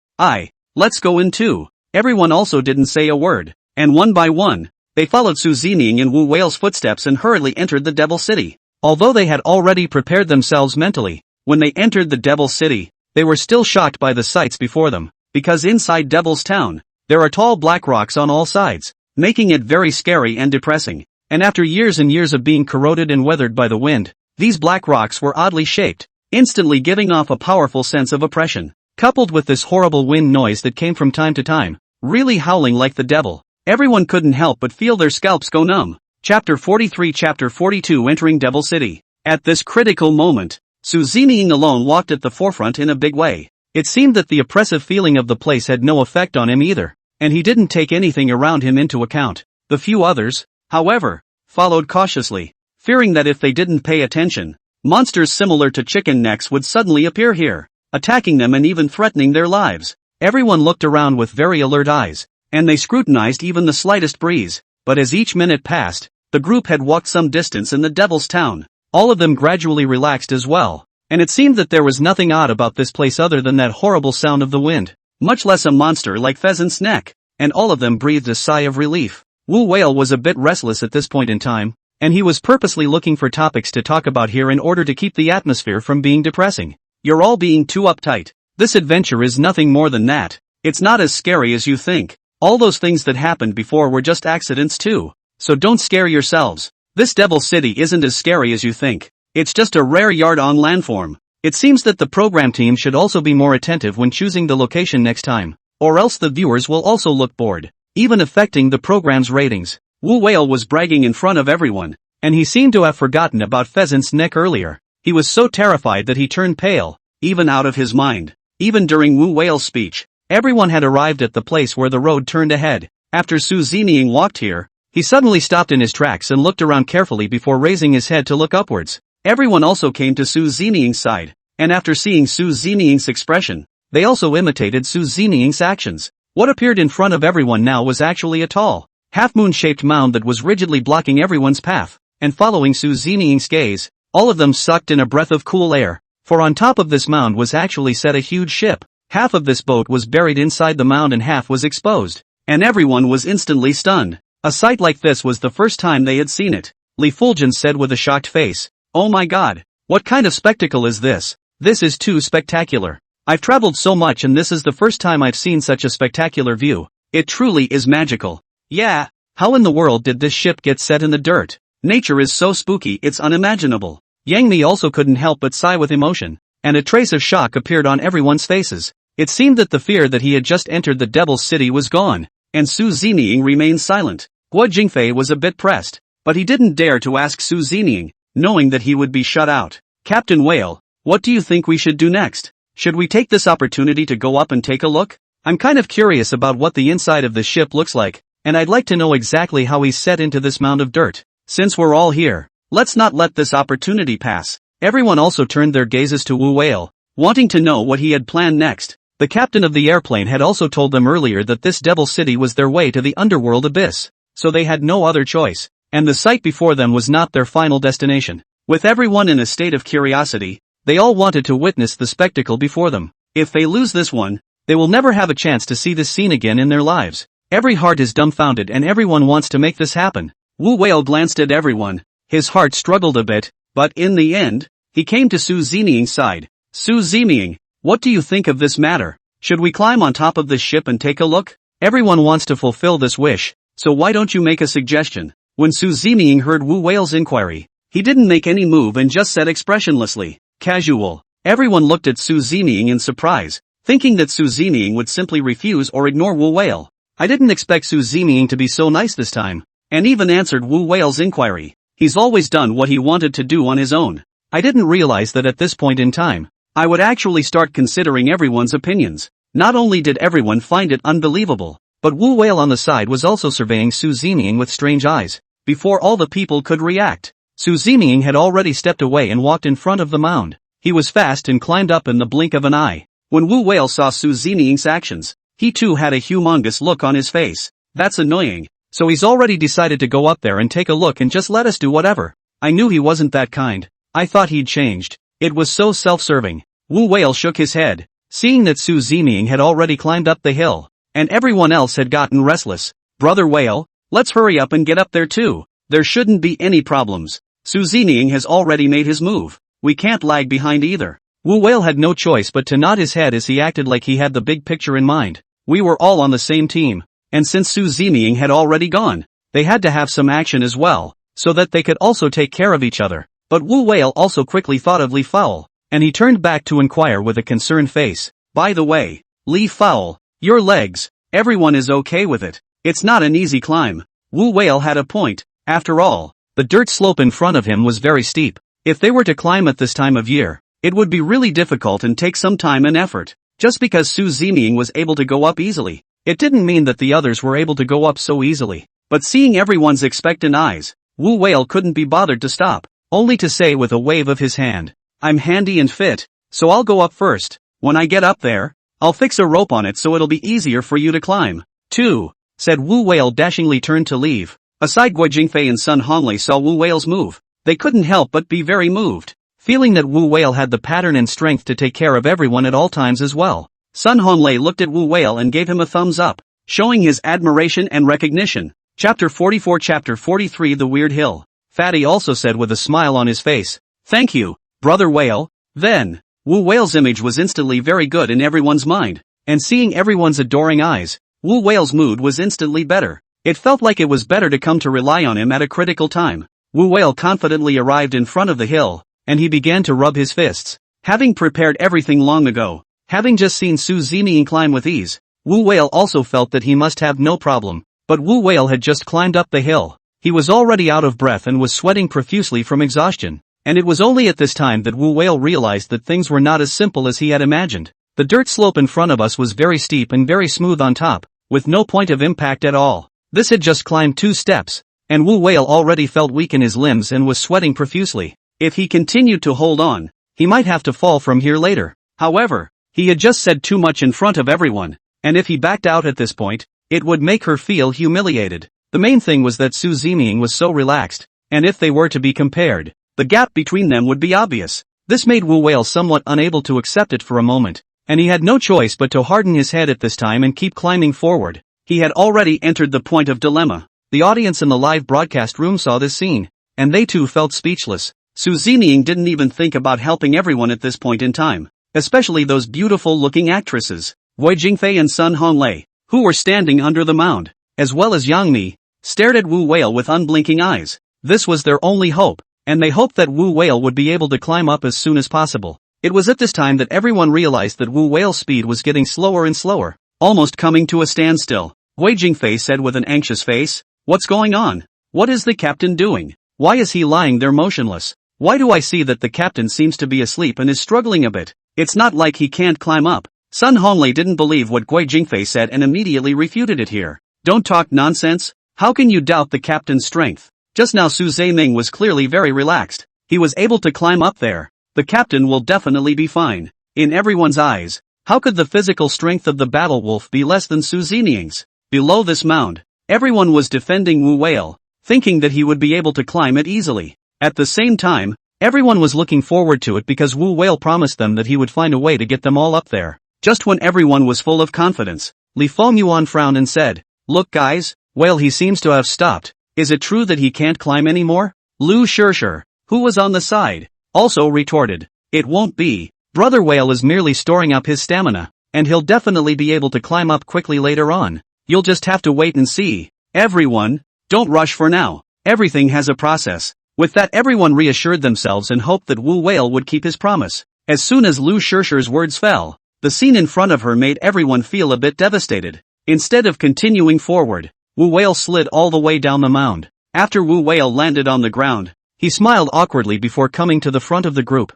Let's go in too." Everyone also didn't say a word, and one by one, they followed Su Zeming and Wu Whale's footsteps and hurriedly entered the Devil City. Although they had already prepared themselves mentally, when they entered the Devil City, they were still shocked by the sights before them, because inside Devil's Town, there are tall black rocks on all sides, making it very scary and depressing. And after years and years of being corroded and weathered by the wind, these black rocks were oddly shaped, instantly giving off a powerful sense of oppression. Coupled with this horrible wind noise that came from time to time, really howling like the devil. Everyone couldn't help but feel their scalps go numb. Chapter 43 Chapter 42 Entering Devil City. At this critical moment, Su Zeming alone walked at the forefront in a big way. It seemed that the oppressive feeling of the place had no effect on him either, and he didn't take anything around him into account. The few others, however, followed cautiously, fearing that if they didn't pay attention, monsters similar to chicken necks would suddenly appear here, attacking them and even threatening their lives. Everyone looked around with very alert eyes, and they scrutinized even the slightest breeze, but as each minute passed, the group had walked some distance in the Devil's Town. All of them gradually relaxed as well, and it seemed that there was nothing odd about this place other than that horrible sound of the wind, much less a monster like Pheasant's Neck, and all of them breathed a sigh of relief. Wu Whale was a bit restless at this point in time, and he was purposely looking for topics to talk about here in order to keep the atmosphere from being depressing. You're all being too uptight. This adventure is nothing more than that. It's not as scary as you think. All those things that happened before were just accidents too, so don't scare yourselves. This Devil City isn't as scary as you think. It's just a rare yard on landform. It seems that the program team should also be more attentive when choosing the location next time, or else the viewers will also look bored, even affecting the program's ratings. Wu Whale was bragging in front of everyone, and he seemed to have forgotten about Pheasant's Neck earlier. He was so terrified that he turned pale, even out of his mind. Even during Wu Whale's speech, everyone had arrived at the place where the road turned ahead. After Su Zeming walked here, he suddenly stopped in his tracks and looked around carefully before raising his head to look upwards. Everyone also came to Su Zeming's side, and after seeing Su Zeming's expression, they also imitated Su Zeming's actions. What appeared in front of everyone now was actually a tall, half-moon-shaped mound that was rigidly blocking everyone's path, and following Su Zeming's gaze, all of them sucked in a breath of cool air, for on top of this mound was actually set a huge ship. Half of this boat was buried inside the mound and half was exposed, and everyone was instantly stunned. A sight like this was the first time they had seen it. Li Fulgence said with a shocked face, "Oh my god, what kind of spectacle is this? This is too spectacular. I've traveled so much and this is the first time I've seen such a spectacular view. It truly is magical. Yeah, how in the world did this ship get set in the dirt? Nature is so spooky it's unimaginable." Yang Mi also couldn't help but sigh with emotion, and a trace of shock appeared on everyone's faces. It seemed that the fear that he had just entered the Devil's City was gone, and Su Zeming remained silent. Guo Jingfei was a bit pressed, but he didn't dare to ask Su Zeming, knowing that he would be shut out. "Captain Whale, what do you think we should do next? Should we take this opportunity to go up and take a look? I'm kind of curious about what the inside of the ship looks like, and I'd like to know exactly how he's set into this mound of dirt. Since we're all here, let's not let this opportunity pass." Everyone also turned their gazes to Wu Whale, wanting to know what he had planned next. The captain of the airplane had also told them earlier that this Devil City was their way to the underworld abyss, so they had no other choice, and the sight before them was not their final destination. With everyone in a state of curiosity, they all wanted to witness the spectacle before them. If they lose this one, they will never have a chance to see this scene again in their lives. Every heart is dumbfounded and everyone wants to make this happen. Wu Whale glanced at everyone. His heart struggled a bit, but in the end, he came to Su Zeming's side. "Su Zeming, what do you think of this matter? Should we climb on top of this ship and take a look? Everyone wants to fulfill this wish, so why don't you make a suggestion?" When Su Zeming heard Wu Whale's inquiry, he didn't make any move and just said expressionlessly, "Casual." Everyone looked at Su Zeming in surprise, thinking that Su Zeming would simply refuse or ignore Wu Whale. "I didn't expect Su Zeming to be so nice this time, and even answered Wu Whale's inquiry. He's always done what he wanted to do on his own. I didn't realize that at this point in time, I would actually start considering everyone's opinions." Not only did everyone find it unbelievable, but Wu Whale on the side was also surveying Su Zeming with strange eyes. Before all the people could react, Su Zeming had already stepped away and walked in front of the mound. He was fast and climbed up in the blink of an eye. When Wu Whale saw Su Zeming's actions, he too had a humongous look on his face. "That's annoying. So he's already decided to go up there and take a look and just let us do whatever. I knew he wasn't that kind. I thought he'd changed. It was so self-serving." Wu Whale shook his head, seeing that Su Zeming had already climbed up the hill, and everyone else had gotten restless. "Brother Whale, let's hurry up and get up there too. There shouldn't be any problems. Su Zeming has already made his move. We can't lag behind either." Wu Whale had no choice but to nod his head as he acted like he had the big picture in mind. We were all on the same team, and since Su Zeming had already gone, they had to have some action as well, so that they could also take care of each other. But Wu Whale also quickly thought of Li Fowl, and he turned back to inquire with a concerned face, "By the way, Li Fowl, your legs, everyone is okay with it. It's not an easy climb. Wu Whale had a point. After all, the dirt slope in front of him was very steep. If they were to climb at this time of year, it would be really difficult and take some time and effort. Just because Su Zeming was able to go up easily, it didn't mean that the others were able to go up so easily. But seeing everyone's expectant eyes, Wu Whale couldn't be bothered to stop, only to say with a wave of his hand, "I'm handy and fit, so I'll go up first. When I get up there, I'll fix a rope on it so it'll be easier for you to climb." "Too," said Wu Whale, dashingly turned to leave. Aside, Guo Jingfei and Sun Honglei saw Wu Whale's move. They couldn't help but be very moved, feeling that Wu Whale had the pattern and strength to take care of everyone at all times as well. Sun Honglei looked at Wu Whale and gave him a thumbs up, showing his admiration and recognition. Chapter 44 Chapter 43 The Weird Hill. Fatty also said with a smile on his face, "Thank you, Brother Whale." Then, Wu Whale's image was instantly very good in everyone's mind, and seeing everyone's adoring eyes, Wu Whale's mood was instantly better. It felt like it was better to come to rely on him at a critical time. Wu Whale confidently arrived in front of the hill, and he began to rub his fists. Having prepared everything long ago, having just seen Su Zeming climb with ease, Wu Whale also felt that he must have no problem. But Wu Whale had just climbed up the hill. He was already out of breath and was sweating profusely from exhaustion. And it was only at this time that Wu Whale realized that things were not as simple as he had imagined. The dirt slope in front of us was very steep and very smooth on top, with no point of impact at all. This had just climbed 2 steps, and Wu Whale already felt weak in his limbs and was sweating profusely. If he continued to hold on, he might have to fall from here later. However, he had just said too much in front of everyone, and if he backed out at this point, it would make her feel humiliated. The main thing was that Su Zeming was so relaxed, and if they were to be compared, the gap between them would be obvious. This made Wu Whale somewhat unable to accept it for a moment, and he had no choice but to harden his head at this time and keep climbing forward. He had already entered the point of dilemma. The audience in the live broadcast room saw this scene, and they too felt speechless. Su Zeming didn't even think about helping everyone at this point in time, especially those beautiful-looking actresses, Guo Jingfei and Sun Honglei, who were standing under the mound, as well as Yang Mi, stared at Wu Whale with unblinking eyes. This was their only hope, and they hoped that Wu Whale would be able to climb up as soon as possible. It was at this time that everyone realized that Wu Whale's speed was getting slower and slower, almost coming to a standstill. Guo Jingfei said with an anxious face, "What's going on? What is the captain doing? Why is he lying there motionless? Why do I see that the captain seems to be asleep and is struggling a bit? It's not like he can't climb up." Sun Honglei didn't believe what Guo Jingfei said and immediately refuted it here. "Don't talk nonsense. How can you doubt the captain's strength? Just now Su Zeming was clearly very relaxed. He was able to climb up there. The captain will definitely be fine." In everyone's eyes, how could the physical strength of the battle wolf be less than Su Zeming's? Below this mound, everyone was defending Wu Whale, thinking that he would be able to climb it easily. At the same time, everyone was looking forward to it because Wu Whale promised them that he would find a way to get them all up there. Just when everyone was full of confidence, Li Fengyuan frowned and said, "Look guys, Whale he seems to have stopped. Is it true that he can't climb anymore?" Lu Shishir, who was on the side, also retorted, "It won't be. Brother Whale is merely storing up his stamina, and he'll definitely be able to climb up quickly later on. You'll just have to wait and see." Everyone, don't rush for now. Everything has a process. With that, everyone reassured themselves and hoped that Wu Whale would keep his promise. As soon as Lu Shishir's words fell, the scene in front of her made everyone feel a bit devastated. Instead of continuing forward, Wu Whale slid all the way down the mound. After Wu Whale landed on the ground, he smiled awkwardly before coming to the front of the group.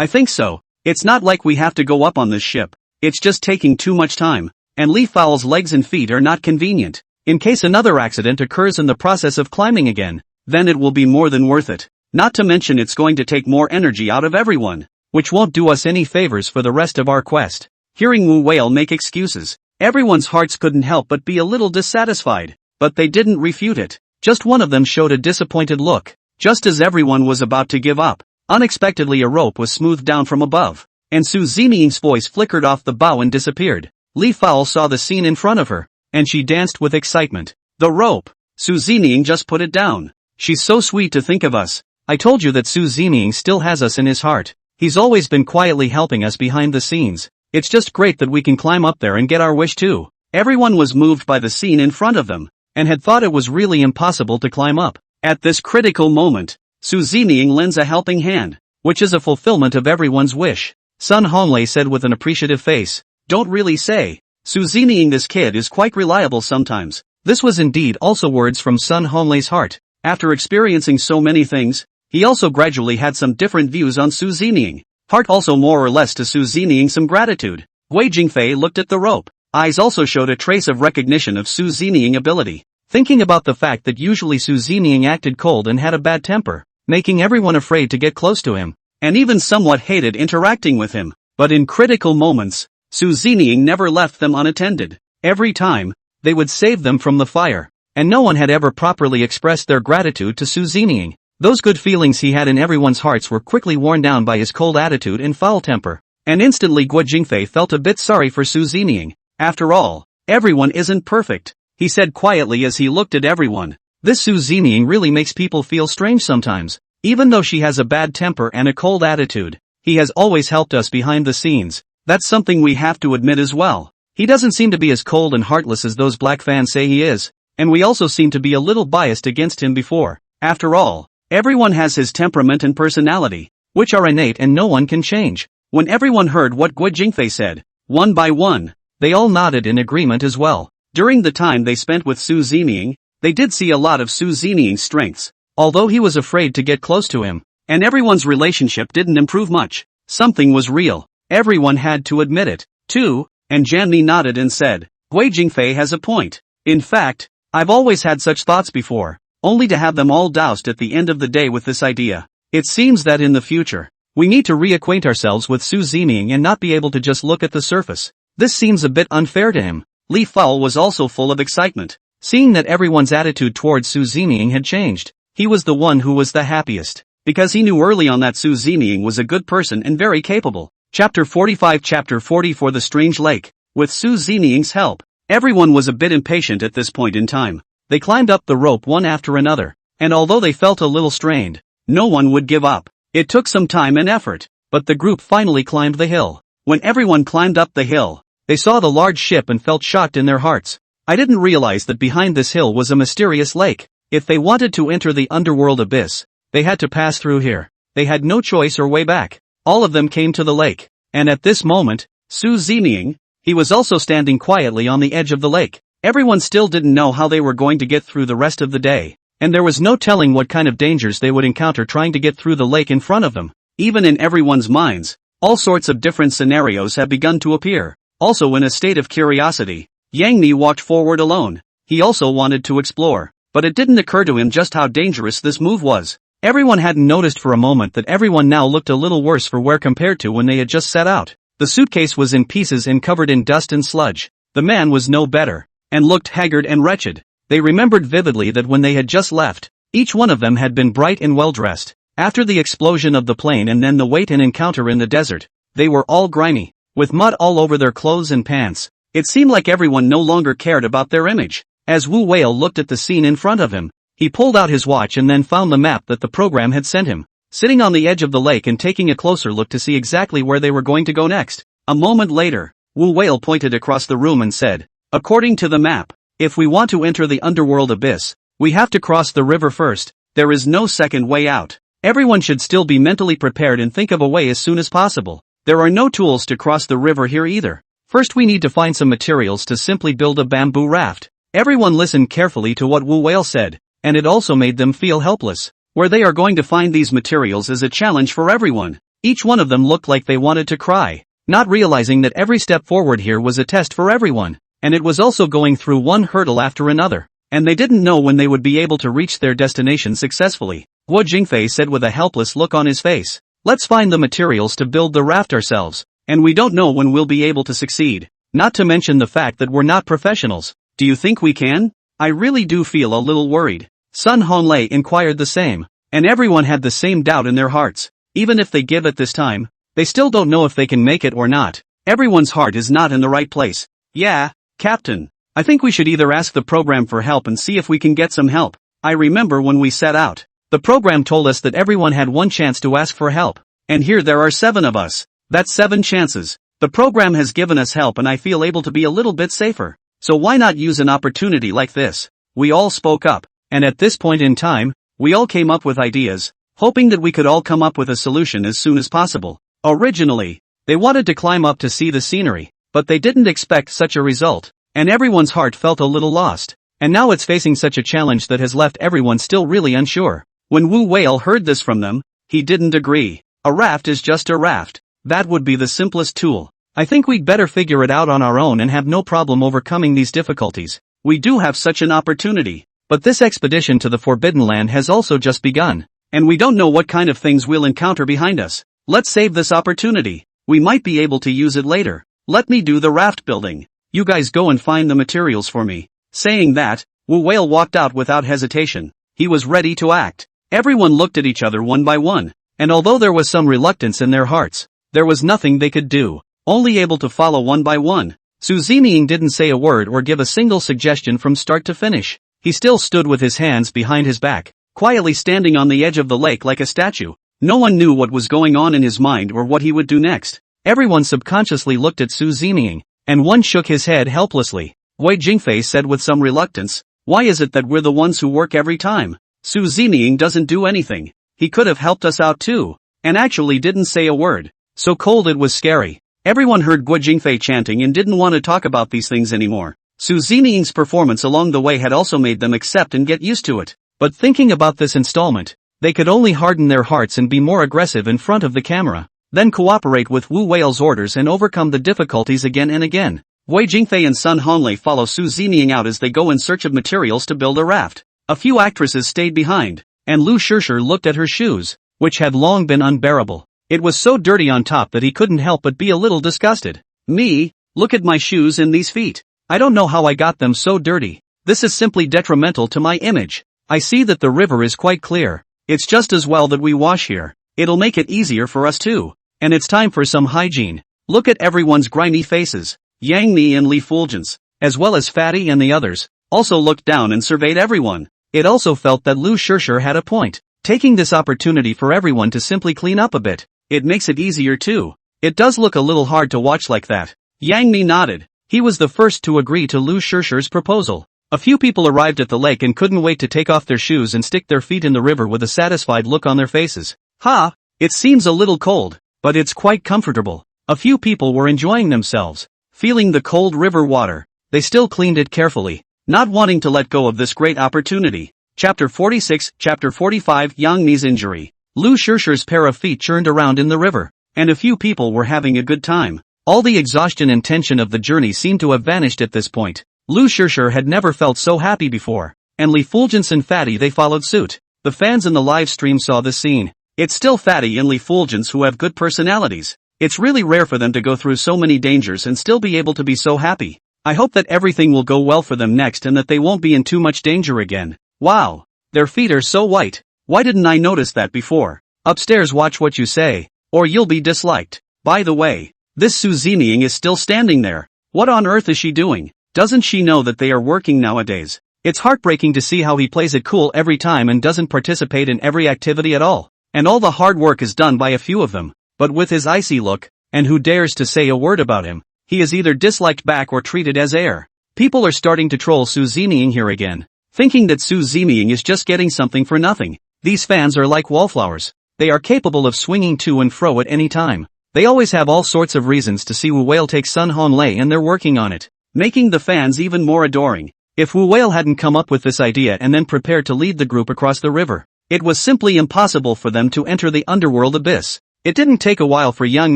I think so. It's not like we have to go up on this ship. It's just taking too much time. And Li Fowl's legs and feet are not convenient. In case another accident occurs in the process of climbing again, then it will be more than worth it. Not to mention it's going to take more energy out of everyone, which won't do us any favors for the rest of our quest." Hearing Wu Whale make excuses, everyone's hearts couldn't help but be a little dissatisfied, but they didn't refute it. Just one of them showed a disappointed look. Just as everyone was about to give up, unexpectedly a rope was smoothed down from above, and Su Zeming's voice flickered off the bow and disappeared. Li Fowl saw the scene in front of her, and she danced with excitement. "The rope! Su Zeming just put it down. She's so sweet to think of us. I told you that Su Zeming still has us in his heart. He's always been quietly helping us behind the scenes. It's just great that we can climb up there and get our wish too." Everyone was moved by the scene in front of them, and had thought it was really impossible to climb up. At this critical moment, Su Zeming lends a helping hand, which is a fulfillment of everyone's wish. Sun Honglei said with an appreciative face, "Don't really say. Suzining this kid is quite reliable sometimes. This was indeed also words from Sun Honlei's heart. After experiencing so many things, he also gradually had some different views on Suzining. Heart also more or less to Suzining some gratitude. Guo Jingfei looked at the rope. Eyes also showed a trace of recognition of Suzining ability. Thinking about the fact that usually Suzining acted cold and had a bad temper, making everyone afraid to get close to him, and even somewhat hated interacting with him. But in critical moments, Suzining never left them unattended. Every time, they would save them from the fire. And no one had ever properly expressed their gratitude to Suzining. Those good feelings he had in everyone's hearts were quickly worn down by his cold attitude and foul temper. And instantly Guo Jingfei felt a bit sorry for Suzining. After all, everyone isn't perfect, he said quietly as he looked at everyone. This Suzining really makes people feel strange sometimes. Even though she has a bad temper and a cold attitude, he has always helped us behind the scenes. That's something we have to admit as well. He doesn't seem to be as cold and heartless as those black fans say he is, and we also seem to be a little biased against him before. After all, everyone has his temperament and personality, which are innate and no one can change. When everyone heard what Guo Jingfei said, one by one, they all nodded in agreement as well. During the time they spent with Suzining, they did see a lot of Suzining's strengths, although he was afraid to get close to him, and everyone's relationship didn't improve much. Something was real. Everyone had to admit it, too, and Janmi nodded and said, Guo Jingfei has a point. In fact, I've always had such thoughts before, only to have them all doused at the end of the day with this idea. It seems that in the future, we need to reacquaint ourselves with Suzining and not be able to just look at the surface. This seems a bit unfair to him. Li Fao was also full of excitement. Seeing that everyone's attitude towards Suzining had changed, he was the one who was the happiest, because he knew early on that Suzining was a good person and very capable. Chapter 45 Chapter 40 For the Strange Lake. With Suzining's help, everyone was a bit impatient at this point in time. They climbed up the rope one after another, and although they felt a little strained, no one would give up. It took some time and effort, but the group finally climbed the hill. When everyone climbed up the hill, they saw the large ship and felt shocked in their hearts. I didn't realize that behind this hill was a mysterious lake. If they wanted to enter the underworld abyss, they had to pass through here. They had no choice or way back. All of them came to the lake, and at this moment, Suzining, he was also standing quietly on the edge of the lake. Everyone still didn't know how they were going to get through the rest of the day, and there was no telling what kind of dangers they would encounter trying to get through the lake in front of them. Even in everyone's minds, all sorts of different scenarios have begun to appear. Also in a state of curiosity, Yang Ni walked forward alone. He also wanted to explore, but it didn't occur to him just how dangerous this move was. Everyone hadn't noticed for a moment that everyone now looked a little worse for wear compared to when they had just set out. The suitcase was in pieces and covered in dust and sludge. The man was no better, and looked haggard and wretched. They remembered vividly that when they had just left, each one of them had been bright and well-dressed. After the explosion of the plane and then the wait and encounter in the desert, they were all grimy, with mud all over their clothes and pants. It seemed like everyone no longer cared about their image. As Wu Whale looked at the scene in front of him, he pulled out his watch and then found the map that the program had sent him. Sitting on the edge of the lake and taking a closer look to see exactly where they were going to go next. A moment later, Wu Whale pointed across the room and said, according to the map, if we want to enter the underworld abyss, we have to cross the river first. There is no second way out. Everyone should still be mentally prepared and think of a way as soon as possible. There are no tools to cross the river here either. First we need to find some materials to simply build a bamboo raft. Everyone listened carefully to what Wu Whale said, and it also made them feel helpless. Where they are going to find these materials is a challenge for everyone. Each one of them looked like they wanted to cry, not realizing that every step forward here was a test for everyone, and it was also going through one hurdle after another, and they didn't know when they would be able to reach their destination successfully. Guo Jingfei said with a helpless look on his face, let's find the materials to build the raft ourselves, and we don't know when we'll be able to succeed, not to mention the fact that we're not professionals. Do you think we can? I really do feel a little worried. Sun Honlei inquired the same, and everyone had the same doubt in their hearts. Even if they give it this time, they still don't know if they can make it or not. Everyone's heart is not in the right place. Yeah, Captain, I think we should either ask the program for help and see if we can get some help. I remember when we set out, the program told us that everyone had one chance to ask for help, and here there are 7 of us. That's 7 chances. The program has given us help and I feel able to be a little bit safer. So why not use an opportunity like this? We all spoke up, and at this point in time, we all came up with ideas, hoping that we could all come up with a solution as soon as possible. Originally, they wanted to climb up to see the scenery, but they didn't expect such a result, and everyone's heart felt a little lost. And now it's facing such a challenge that has left everyone still really unsure. When Wu Whale heard this from them, he didn't agree. A raft is just a raft. That would be the simplest tool. I think we'd better figure it out on our own and have no problem overcoming these difficulties. We do have such an opportunity. But this expedition to the Forbidden Land has also just begun. And we don't know what kind of things we'll encounter behind us. Let's save this opportunity. We might be able to use it later. Let me do the raft building. You guys go and find the materials for me. Saying that, Wu Whale walked out without hesitation. He was ready to act. Everyone looked at each other one by one. And although there was some reluctance in their hearts, there was nothing they could do. Only able to follow one by one. Zeming didn't say a word or give a single suggestion from start to finish. He still stood with his hands behind his back, quietly standing on the edge of the lake like a statue. No one knew what was going on in his mind or what he would do next. Everyone subconsciously looked at Zeming, and one shook his head helplessly. Guo Jingfei said with some reluctance, "Why is it that we're the ones who work every time? Zeming doesn't do anything. He could have helped us out too." And actually didn't say a word. So cold it was scary. Everyone heard Guo Jingfei chanting and didn't want to talk about these things anymore. Zeming's performance along the way had also made them accept and get used to it. But thinking about this installment, they could only harden their hearts and be more aggressive in front of the camera. Then cooperate with Wu Whale's orders and overcome the difficulties again and again. Guo Jingfei and Sun Honglei follow Zeming out as they go in search of materials to build a raft. A few actresses stayed behind, and Lu Shishir looked at her shoes, which had long been unbearable. It was so dirty on top that he couldn't help but be a little disgusted. "Me? Look at my shoes and these feet. I don't know how I got them so dirty. This is simply detrimental to my image. I see that the river is quite clear. It's just as well that we wash here. It'll make it easier for us too. And it's time for some hygiene. Look at everyone's grimy faces." Yang Mi and Li Fulgence, as well as Fatty and the others, also looked down and surveyed everyone. It also felt that Lu Shishir had a point. Taking this opportunity for everyone to simply clean up a bit. It makes it easier too. It does look a little hard to watch like that. Yang Mi nodded. He was the first to agree to Lu Shishir's proposal. A few people arrived at the lake and couldn't wait to take off their shoes and stick their feet in the river with a satisfied look on their faces. "Ha! It seems a little cold, but it's quite comfortable." A few people were enjoying themselves, feeling the cold river water. They still cleaned it carefully, not wanting to let go of this great opportunity. Chapter 46, Chapter 45, Yang Mi's injury. Lu Shishir's pair of feet churned around in the river, and a few people were having a good time. All the exhaustion and tension of the journey seemed to have vanished at this point. Lu Shishir had never felt so happy before, and Li Fulgence and Fatty they followed suit. The fans in the live stream saw this scene. It's still Fatty and Li Fulgence who have good personalities. It's really rare for them to go through so many dangers and still be able to be so happy. I hope that everything will go well for them next and that they won't be in too much danger again. Wow! Their feet are so white. Why didn't I notice that before? Upstairs, watch what you say, or you'll be disliked. By the way, this Zeming is still standing there. What on earth is she doing? Doesn't she know that they are working nowadays? It's heartbreaking to see how he plays it cool every time and doesn't participate in every activity at all. And all the hard work is done by a few of them. But with his icy look, and who dares to say a word about him, he is either disliked back or treated as air. People are starting to troll Zeming here again, thinking that Zeming is just getting something for nothing. These fans are like wallflowers. They are capable of swinging to and fro at any time. They always have all sorts of reasons to see Wu Whale take Sun Honglei, and they're working on it, making the fans even more adoring. If Wu Whale hadn't come up with this idea and then prepared to lead the group across the river, it was simply impossible for them to enter the underworld abyss. It didn't take a while for Yang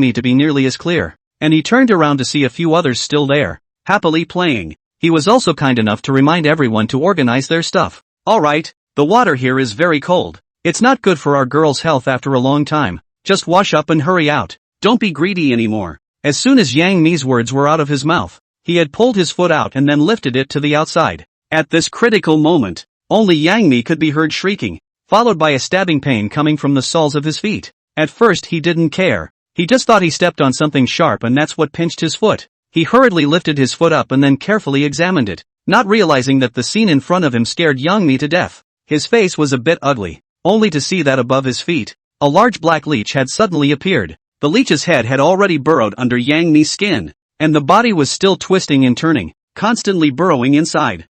Mi to be nearly as clear, and he turned around to see a few others still there, happily playing. He was also kind enough to remind everyone to organize their stuff. "Alright, the water here is very cold. It's not good for our girls' health after a long time. Just wash up and hurry out. Don't be greedy anymore." As soon as Yang Mi's words were out of his mouth, he had pulled his foot out and then lifted it to the outside. At this critical moment, only Yang Mi could be heard shrieking, followed by a stabbing pain coming from the soles of his feet. At first he didn't care. He just thought he stepped on something sharp and that's what pinched his foot. He hurriedly lifted his foot up and then carefully examined it, not realizing that the scene in front of him scared Yang Mi to death. His face was a bit ugly, only to see that above his feet, a large black leech had suddenly appeared. The leech's head had already burrowed under Yang Mi's skin, and the body was still twisting and turning, constantly burrowing inside.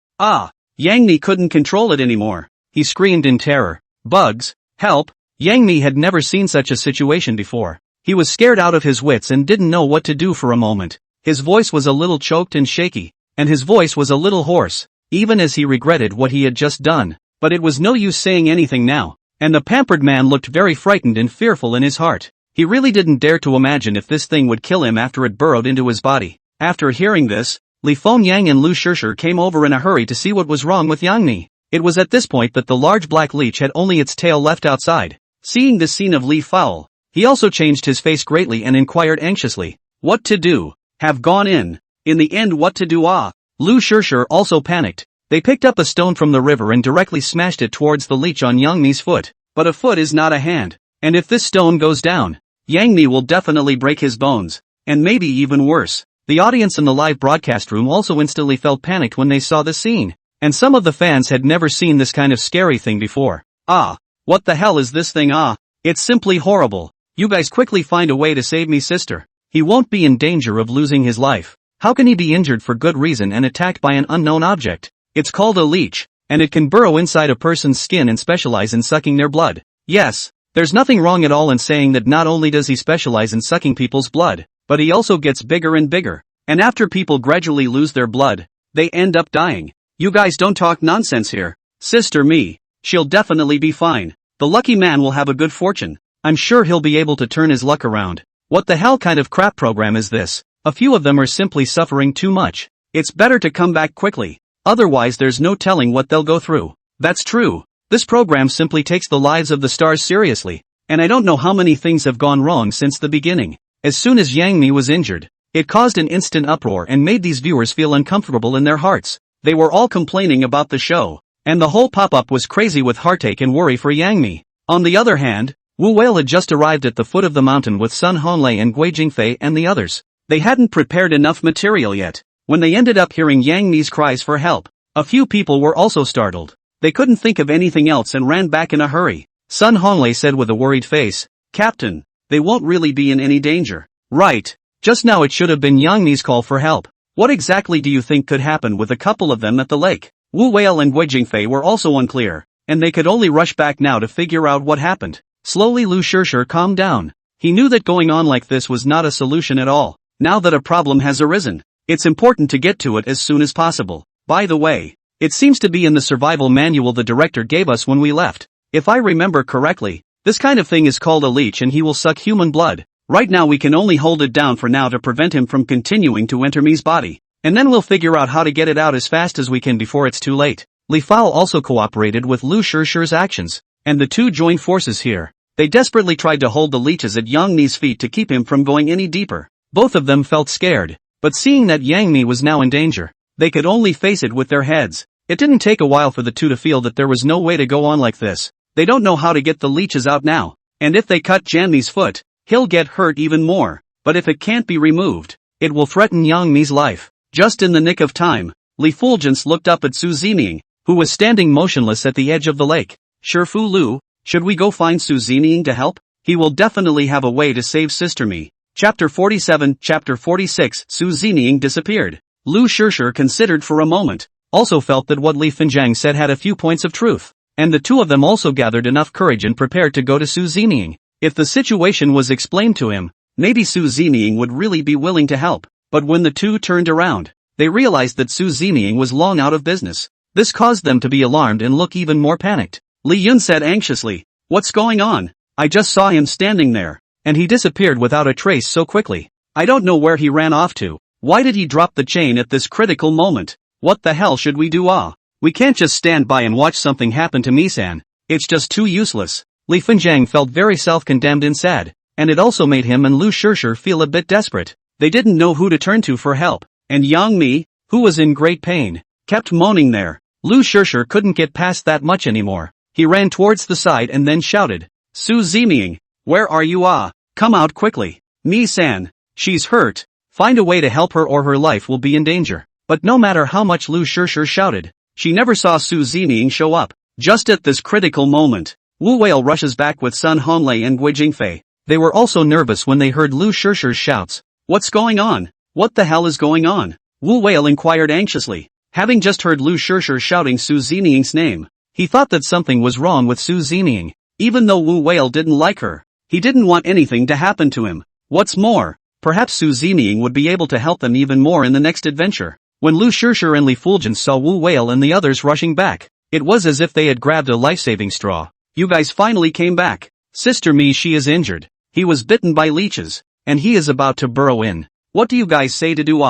Yang Mi couldn't control it anymore. He screamed in terror. "Bugs, help!" Yang Mi had never seen such a situation before. He was scared out of his wits and didn't know what to do for a moment. His voice was a little choked and shaky, and his voice was a little hoarse, even as he regretted what he had just done. But it was no use saying anything now, and the pampered man looked very frightened and fearful in his heart. He really didn't dare to imagine if this thing would kill him after it burrowed into his body. After hearing this, Li Fengyang and Lu Shishir came over in a hurry to see what was wrong with Yang Mi. It was at this point that the large black leech had only its tail left outside. Seeing this scene of Li Fowl, he also changed his face greatly and inquired anxiously, "What to do? Have gone in. In the end what to do ah?" Lu Shishir also panicked. They picked up a stone from the river and directly smashed it towards the leech on Yang Mi's foot. But a foot is not a hand. And if this stone goes down, Yang Mi will definitely break his bones. And maybe even worse. The audience in the live broadcast room also instantly felt panicked when they saw this scene. And some of the fans had never seen this kind of scary thing before. "Ah, what the hell is this thing ah? It's simply horrible. You guys quickly find a way to save me sister. He won't be in danger of losing his life. How can he be injured for good reason and attacked by an unknown object? It's called a leech, and it can burrow inside a person's skin and specialize in sucking their blood. Yes, there's nothing wrong at all in saying that not only does he specialize in sucking people's blood, but he also gets bigger and bigger. And after people gradually lose their blood, they end up dying. You guys don't talk nonsense here. Sister me, she'll definitely be fine. The lucky man will have a good fortune. I'm sure he'll be able to turn his luck around. What the hell kind of crap program is this? A few of them are simply suffering too much. It's better to come back quickly. Otherwise there's no telling what they'll go through." That's true. This program simply takes the lives of the stars seriously. And I don't know how many things have gone wrong since the beginning. As soon as Yang Mi was injured, it caused an instant uproar and made these viewers feel uncomfortable in their hearts. They were all complaining about the show. And the whole pop-up was crazy with heartache and worry for Yang Mi. On the other hand, Wu Whale had just arrived at the foot of the mountain with Sun Honlei and Guo Jingfei and the others. They hadn't prepared enough material yet. When they ended up hearing Yang Mi's cries for help, a few people were also startled. They couldn't think of anything else and ran back in a hurry. Sun Honlei said with a worried face, "Captain, they won't really be in any danger." "Right. Just now it should have been Yang Mi's call for help. What exactly do you think could happen with a couple of them at the lake?" Wu Whale and Guo Jingfei were also unclear, and they could only rush back now to figure out what happened. Slowly Lu Shishir calmed down. He knew that going on like this was not a solution at all. Now that a problem has arisen, it's important to get to it as soon as possible. By the way, it seems to be in the survival manual the director gave us when we left. If I remember correctly, this kind of thing is called a leech and he will suck human blood. Right now we can only hold it down for now to prevent him from continuing to enter Mi's body. And then we'll figure out how to get it out as fast as we can before it's too late. Li Fao also cooperated with Lu Shishir's actions, and the two joined forces here. They desperately tried to hold the leeches at Yang Mi's feet to keep him from going any deeper. Both of them felt scared, but seeing that Yang Mi was now in danger, they could only face it with their heads. It didn't take a while for the two to feel that there was no way to go on like this. They don't know how to get the leeches out now, and if they cut Yang Mi's foot, he'll get hurt even more. But if it can't be removed, it will threaten Yang Mi's life. Just in the nick of time, Li Fulgence looked up at Su Zeming, who was standing motionless at the edge of the lake. "Shifu Lu, should we go find Su Zeming to help? He will definitely have a way to save Sister Mi." Chapter 47, Chapter 46, Su Zeming disappeared. Lu Shishir considered for a moment, also felt that what Li Fengyang said had a few points of truth, and the two of them also gathered enough courage and prepared to go to Su Zeming. If the situation was explained to him, maybe Su Zeming would really be willing to help. But when the two turned around, they realized that Su Zeming was long out of business. This caused them to be alarmed and look even more panicked. Li Yun said anxiously, "What's going on? I just saw him standing there, and he disappeared without a trace so quickly. I don't know where he ran off to. Why did he drop the chain at this critical moment? What the hell should we do ah? We can't just stand by and watch something happen to Mi-san. It's just too useless." Li Fengyang felt very self-condemned and sad, and it also made him and Lu Shishir feel a bit desperate. They didn't know who to turn to for help, and Yang Mi, who was in great pain, kept moaning there. Lu Shishir couldn't get past that much anymore. He ran towards the side and then shouted, "Su Zeming, where are you ah? Come out quickly. Mi-san, she's hurt. Find a way to help her or her life will be in danger." But no matter how much Lu Shishir shouted, she never saw Su Zeming show up. Just at this critical moment, Wu Whale rushes back with Sun Honlei and Guo Jingfei. They were also nervous when they heard Lu Shishir's shouts. "What's going on? What the hell is going on?" Wu Whale inquired anxiously. Having just heard Lu Shishir shouting Su Zeming's name, he thought that something was wrong with Su Zeming. Even though Wu Whale didn't like her, he didn't want anything to happen to him. What's more, Perhaps Su Zeming would be able to help them even more in the next adventure. When Lu Shishir and Li Fulgence saw Wu Whale and the others rushing back, it was as if they had grabbed a life-saving straw. You guys finally came back. Sister Mi, she is injured. He was bitten by leeches, and he is about to burrow in. What do you guys say to do?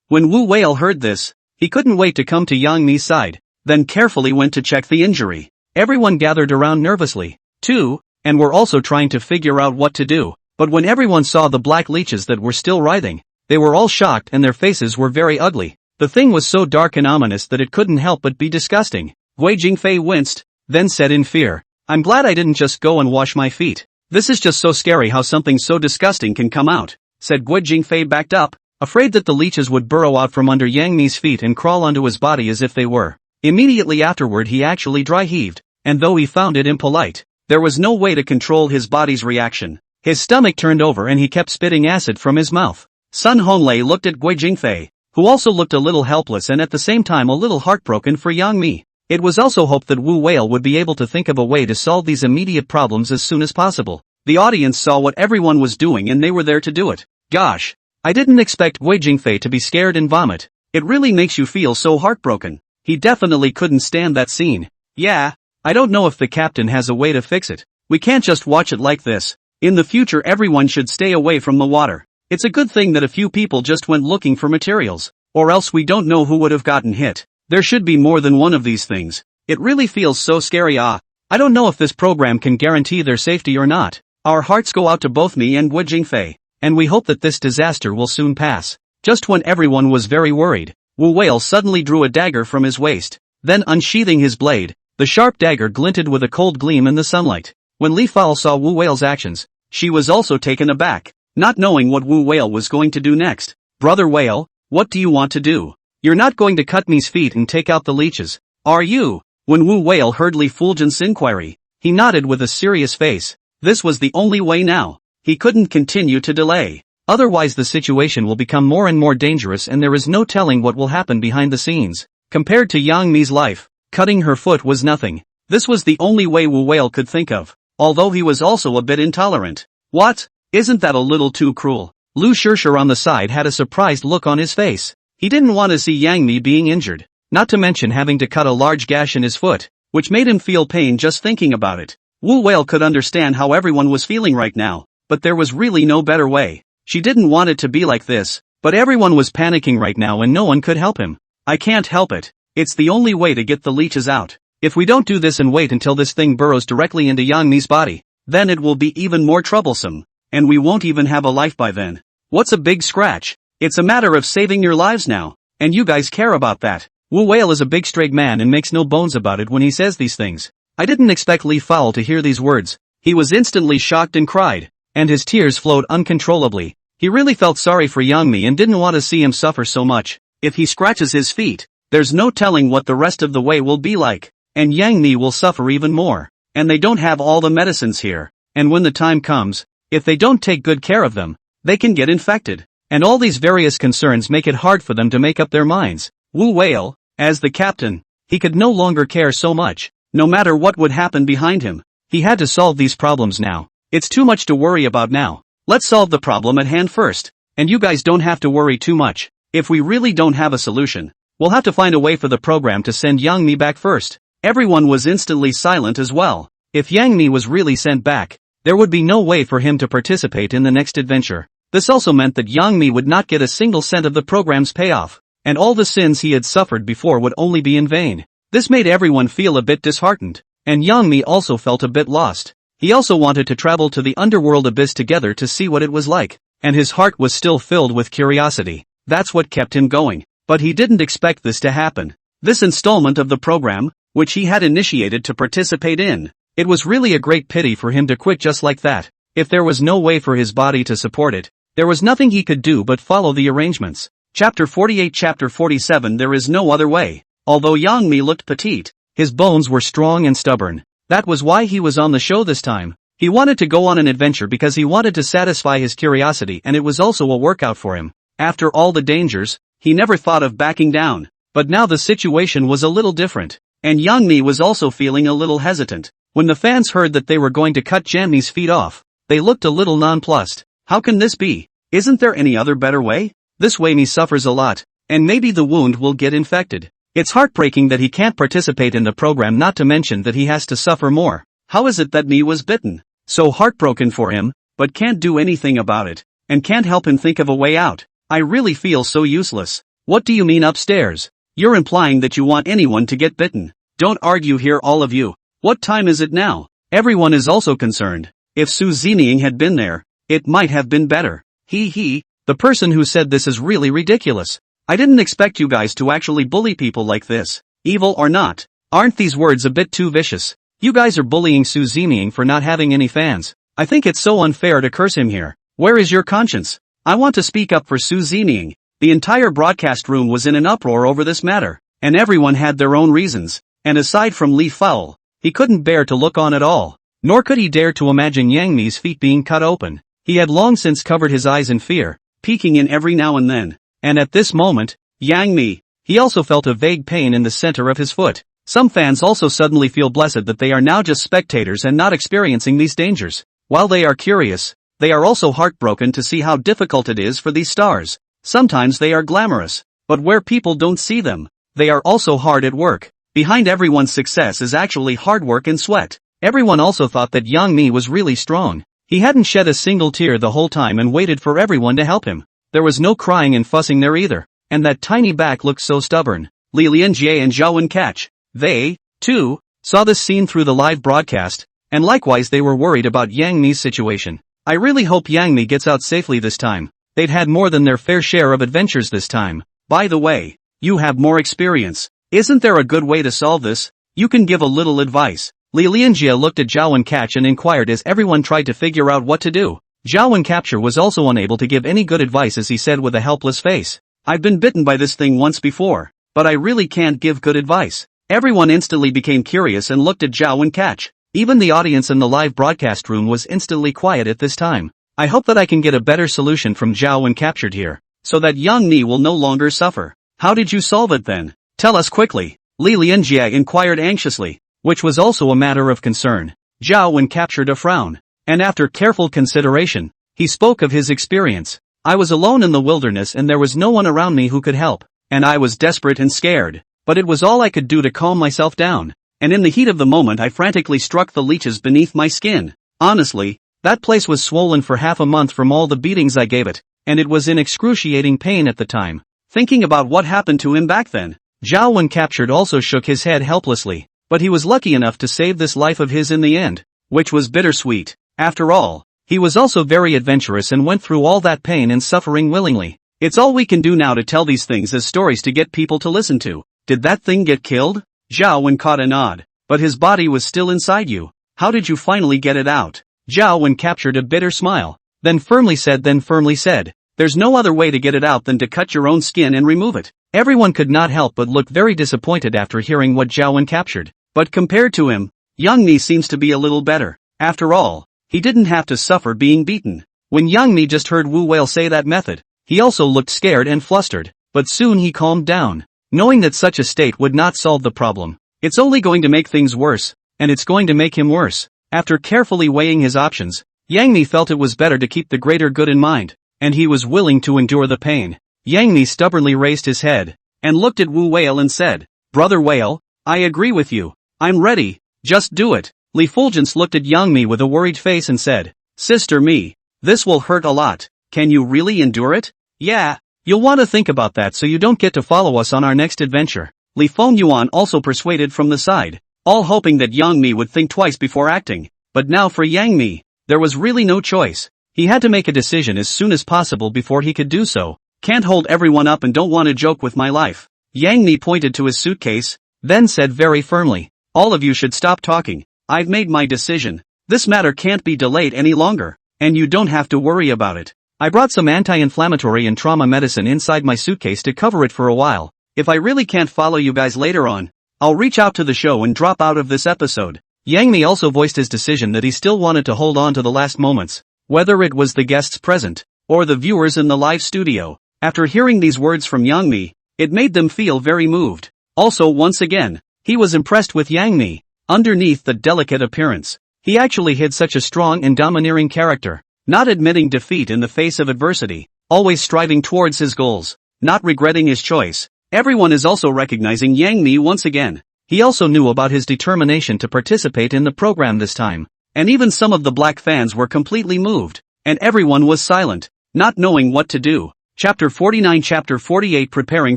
When Wu Whale heard this, he couldn't wait to come to Yang Mi's side, then carefully went to check the injury. Everyone gathered around nervously, too, and were also trying to figure out what to do. But when everyone saw the black leeches that were still writhing, they were all shocked and their faces were very ugly. The thing was so dark and ominous that it couldn't help but be disgusting. Guo Jingfei winced, then said in fear, "I'm glad I didn't just go and wash my feet. This is just so scary how something so disgusting can come out," said Guo Jingfei backed up, afraid that the leeches would burrow out from under Yang Mi's feet and crawl onto his body as if they were. Immediately afterward he actually dry-heaved, and though he found it impolite, there was no way to control his body's reaction. His stomach turned over and he kept spitting acid from his mouth. Sun Honglei looked at Guo Jingfei, who also looked a little helpless and at the same time a little heartbroken for Yang Mi. It was also hoped that Wu Whale would be able to think of a way to solve these immediate problems as soon as possible. The audience saw what everyone was doing and they were there to do it. Gosh, I didn't expect Guo Jingfei to be scared and vomit. It really makes you feel so heartbroken. He definitely couldn't stand that scene. Yeah, I don't know if the captain has a way to fix it. We can't just watch it like this. In the future everyone should stay away from the water. It's a good thing that a few people just went looking for materials, or else we don't know who would have gotten hit. There should be more than one of these things. It really feels so scary. I don't know if this program can guarantee their safety or not. Our hearts go out to both me and Guo Jingfei, and we hope that this disaster will soon pass. Just when everyone was very worried, Wu Whale suddenly drew a dagger from his waist, then unsheathing his blade, the sharp dagger glinted with a cold gleam in the sunlight. When Li Fao saw Wu Whale's actions, she was also taken aback, not knowing what Wu Whale was going to do next. "Brother Whale, what do you want to do? You're not going to cut me's feet and take out the leeches, are you?" When Wu Whale heard Li Fulgence's inquiry, he nodded with a serious face. This was the only way now. He couldn't continue to delay. Otherwise the situation will become more and more dangerous and there is no telling what will happen behind the scenes. Compared to Yang Mi's life, cutting her foot was nothing. This was the only way Wu Whale could think of, although he was also a bit intolerant. What? Isn't that a little too cruel? Lu Shishir on the side had a surprised look on his face. He didn't want to see Yang Mi being injured, not to mention having to cut a large gash in his foot, which made him feel pain just thinking about it. Wu Whale could understand how everyone was feeling right now, but there was really no better way. She didn't want it to be like this, but everyone was panicking right now and no one could help him. "I can't help it. It's the only way to get the leeches out. If we don't do this and wait until this thing burrows directly into Yang Mi's body, then it will be even more troublesome, and we won't even have a life by then. What's a big scratch? It's a matter of saving your lives now, and you guys care about that." Wu Whale is a big straight man and makes no bones about it when he says these things. I didn't expect Li Fao to hear these words. He was instantly shocked and cried, and his tears flowed uncontrollably. He really felt sorry for Yang Mi and didn't want to see him suffer so much. If he scratches his feet, there's no telling what the rest of the way will be like, and Yang Mi will suffer even more. And they don't have all the medicines here, and when the time comes, if they don't take good care of them, they can get infected. And all these various concerns make it hard for them to make up their minds. Wu Whale, as the captain, he could no longer care so much. No matter what would happen behind him, he had to solve these problems now. It's too much to worry about now. Let's solve the problem at hand first. And you guys don't have to worry too much. If we really don't have a solution, we'll have to find a way for the program to send Yang Mi back first. Everyone was instantly silent as well. If Yang Mi was really sent back, there would be no way for him to participate in the next adventure. This also meant that Yang Mi would not get a single cent of the program's payoff, and all the sins he had suffered before would only be in vain. This made everyone feel a bit disheartened, and Yang Mi also felt a bit lost. He also wanted to travel to the underworld abyss together to see what it was like, and his heart was still filled with curiosity. That's what kept him going. But he didn't expect this to happen. This installment of the program, which he had initiated to participate in, it was really a great pity for him to quit just like that. If there was no way for his body to support it, there was nothing he could do but follow the arrangements. Chapter 48 Chapter 47 There is no other way. Although Yang Mi looked petite, his bones were strong and stubborn. That was why he was on the show this time. He wanted to go on an adventure because he wanted to satisfy his curiosity, and it was also a workout for him. After all the dangers, he never thought of backing down. But now the situation was a little different, and Yang Mi was also feeling a little hesitant. When the fans heard that they were going to cut Yang Mi's feet off, they looked a little nonplussed. How can this be? Isn't there any other better way? This way me suffers a lot, and maybe the wound will get infected. It's heartbreaking that he can't participate in the program, not to mention that he has to suffer more. How is it that me was bitten? So heartbroken for him, but can't do anything about it, and can't help him think of a way out. I really feel so useless. What do you mean upstairs? You're implying that you want anyone to get bitten. Don't argue here, all of you. What time is it now? Everyone is also concerned. If Zeming had been there, it might have been better. The person who said this is really ridiculous. I didn't expect you guys to actually bully people like this. Evil or not, aren't these words a bit too vicious? You guys are bullying Zeming for not having any fans. I think it's so unfair to curse him here. Where is your conscience? I want to speak up for Zeming. The entire broadcast room was in an uproar over this matter, and everyone had their own reasons. And aside from Li Fowl, he couldn't bear to look on at all. Nor could he dare to imagine Yang Mi's feet being cut open. He had long since covered his eyes in fear, peeking in every now and then. And at this moment, Yang Mi, he also felt a vague pain in the center of his foot. Some fans also suddenly feel blessed that they are now just spectators and not experiencing these dangers. While they are curious, they are also heartbroken to see how difficult it is for these stars. Sometimes they are glamorous, but where people don't see them, they are also hard at work. Behind everyone's success is actually hard work and sweat. Everyone also thought that Yang Mi was really strong. He hadn't shed a single tear the whole time and waited for everyone to help him. There was no crying and fussing there either, and that tiny back looked so stubborn. Li Lianjie and Zhao Wencatch, they, too, saw this scene through the live broadcast, and likewise they were worried about Yang Mi's situation. I really hope Yang Mi gets out safely this time. They'd had more than their fair share of adventures this time. By the way, you have more experience. Isn't there a good way to solve this? You can give a little advice. Li Lianjie looked at Zhao Wencatch and inquired as everyone tried to figure out what to do. Zhao Wencatch was also unable to give any good advice as he said with a helpless face, I've been bitten by this thing once before, but I really can't give good advice. Everyone instantly became curious and looked at Zhao Wencatch. Even the audience in the live broadcast room was instantly quiet at this time. I hope that I can get a better solution from Zhao Wencatch here, so that Yang Mi will no longer suffer. How did you solve it then? Tell us quickly. Li Lianjie inquired anxiously, which was also a matter of concern. Zhao Wencatch a frown, and after careful consideration, he spoke of his experience. I was alone in the wilderness and there was no one around me who could help, and I was desperate and scared, but it was all I could do to calm myself down, and in the heat of the moment I frantically struck the leeches beneath my skin. Honestly, that place was swollen for half a month from all the beatings I gave it, and it was in excruciating pain at the time. Thinking about what happened to him back then, Zhao Wencatch also shook his head helplessly. But he was lucky enough to save this life of his in the end, which was bittersweet. After all, he was also very adventurous and went through all that pain and suffering willingly. It's all we can do now to tell these things as stories to get people to listen to. Did that thing get killed? Zhao Wencatch a nod. But his body was still inside you. How did you finally get it out? Zhao Wencatch a bitter smile, then firmly said, there's no other way to get it out than to cut your own skin and remove it. Everyone could not help but look very disappointed after hearing what Zhao Wencatch. But compared to him, Yang Mi seems to be a little better. After all, he didn't have to suffer being beaten. When Yang Mi just heard Wu Whale say that method, he also looked scared and flustered, but soon he calmed down, knowing that such a state would not solve the problem. It's only going to make things worse, and it's going to make him worse. After carefully weighing his options, Yang Mi felt it was better to keep the greater good in mind, and he was willing to endure the pain. Yang Mi stubbornly raised his head, and looked at Wu Whale and said, Brother Whale, I agree with you. I'm ready, just do it. Li Fulgence looked at Yang Mi with a worried face and said, Sister Mi, this will hurt a lot. Can you really endure it? Yeah, you'll want to think about that so you don't get to follow us on our next adventure. Li Fengyuan also persuaded from the side, all hoping that Yang Mi would think twice before acting. But now for Yang Mi, there was really no choice. He had to make a decision as soon as possible before he could do so. Can't hold everyone up and don't want to joke with my life. Yang Mi pointed to his suitcase, then said very firmly, all of you should stop talking. I've made my decision. This matter can't be delayed any longer, and you don't have to worry about it. I brought some anti-inflammatory and trauma medicine inside my suitcase to cover it for a while. If I really can't follow you guys later on, I'll reach out to the show and drop out of this episode. Yang Mi also voiced his decision that he still wanted to hold on to the last moments, whether it was the guests present, or the viewers in the live studio. After hearing these words from Yang Mi, it made them feel very moved. Also once again, he was impressed with Yang Mi. Underneath the delicate appearance, he actually hid such a strong and domineering character. not admitting defeat in the face of adversity, always striving towards his goals, not regretting his choice. Everyone is also recognizing Yang Mi once again. He also knew about his determination to participate in the program this time. And even some of the black fans were completely moved. And everyone was silent, not knowing what to do. Chapter 49 Chapter 48 Preparing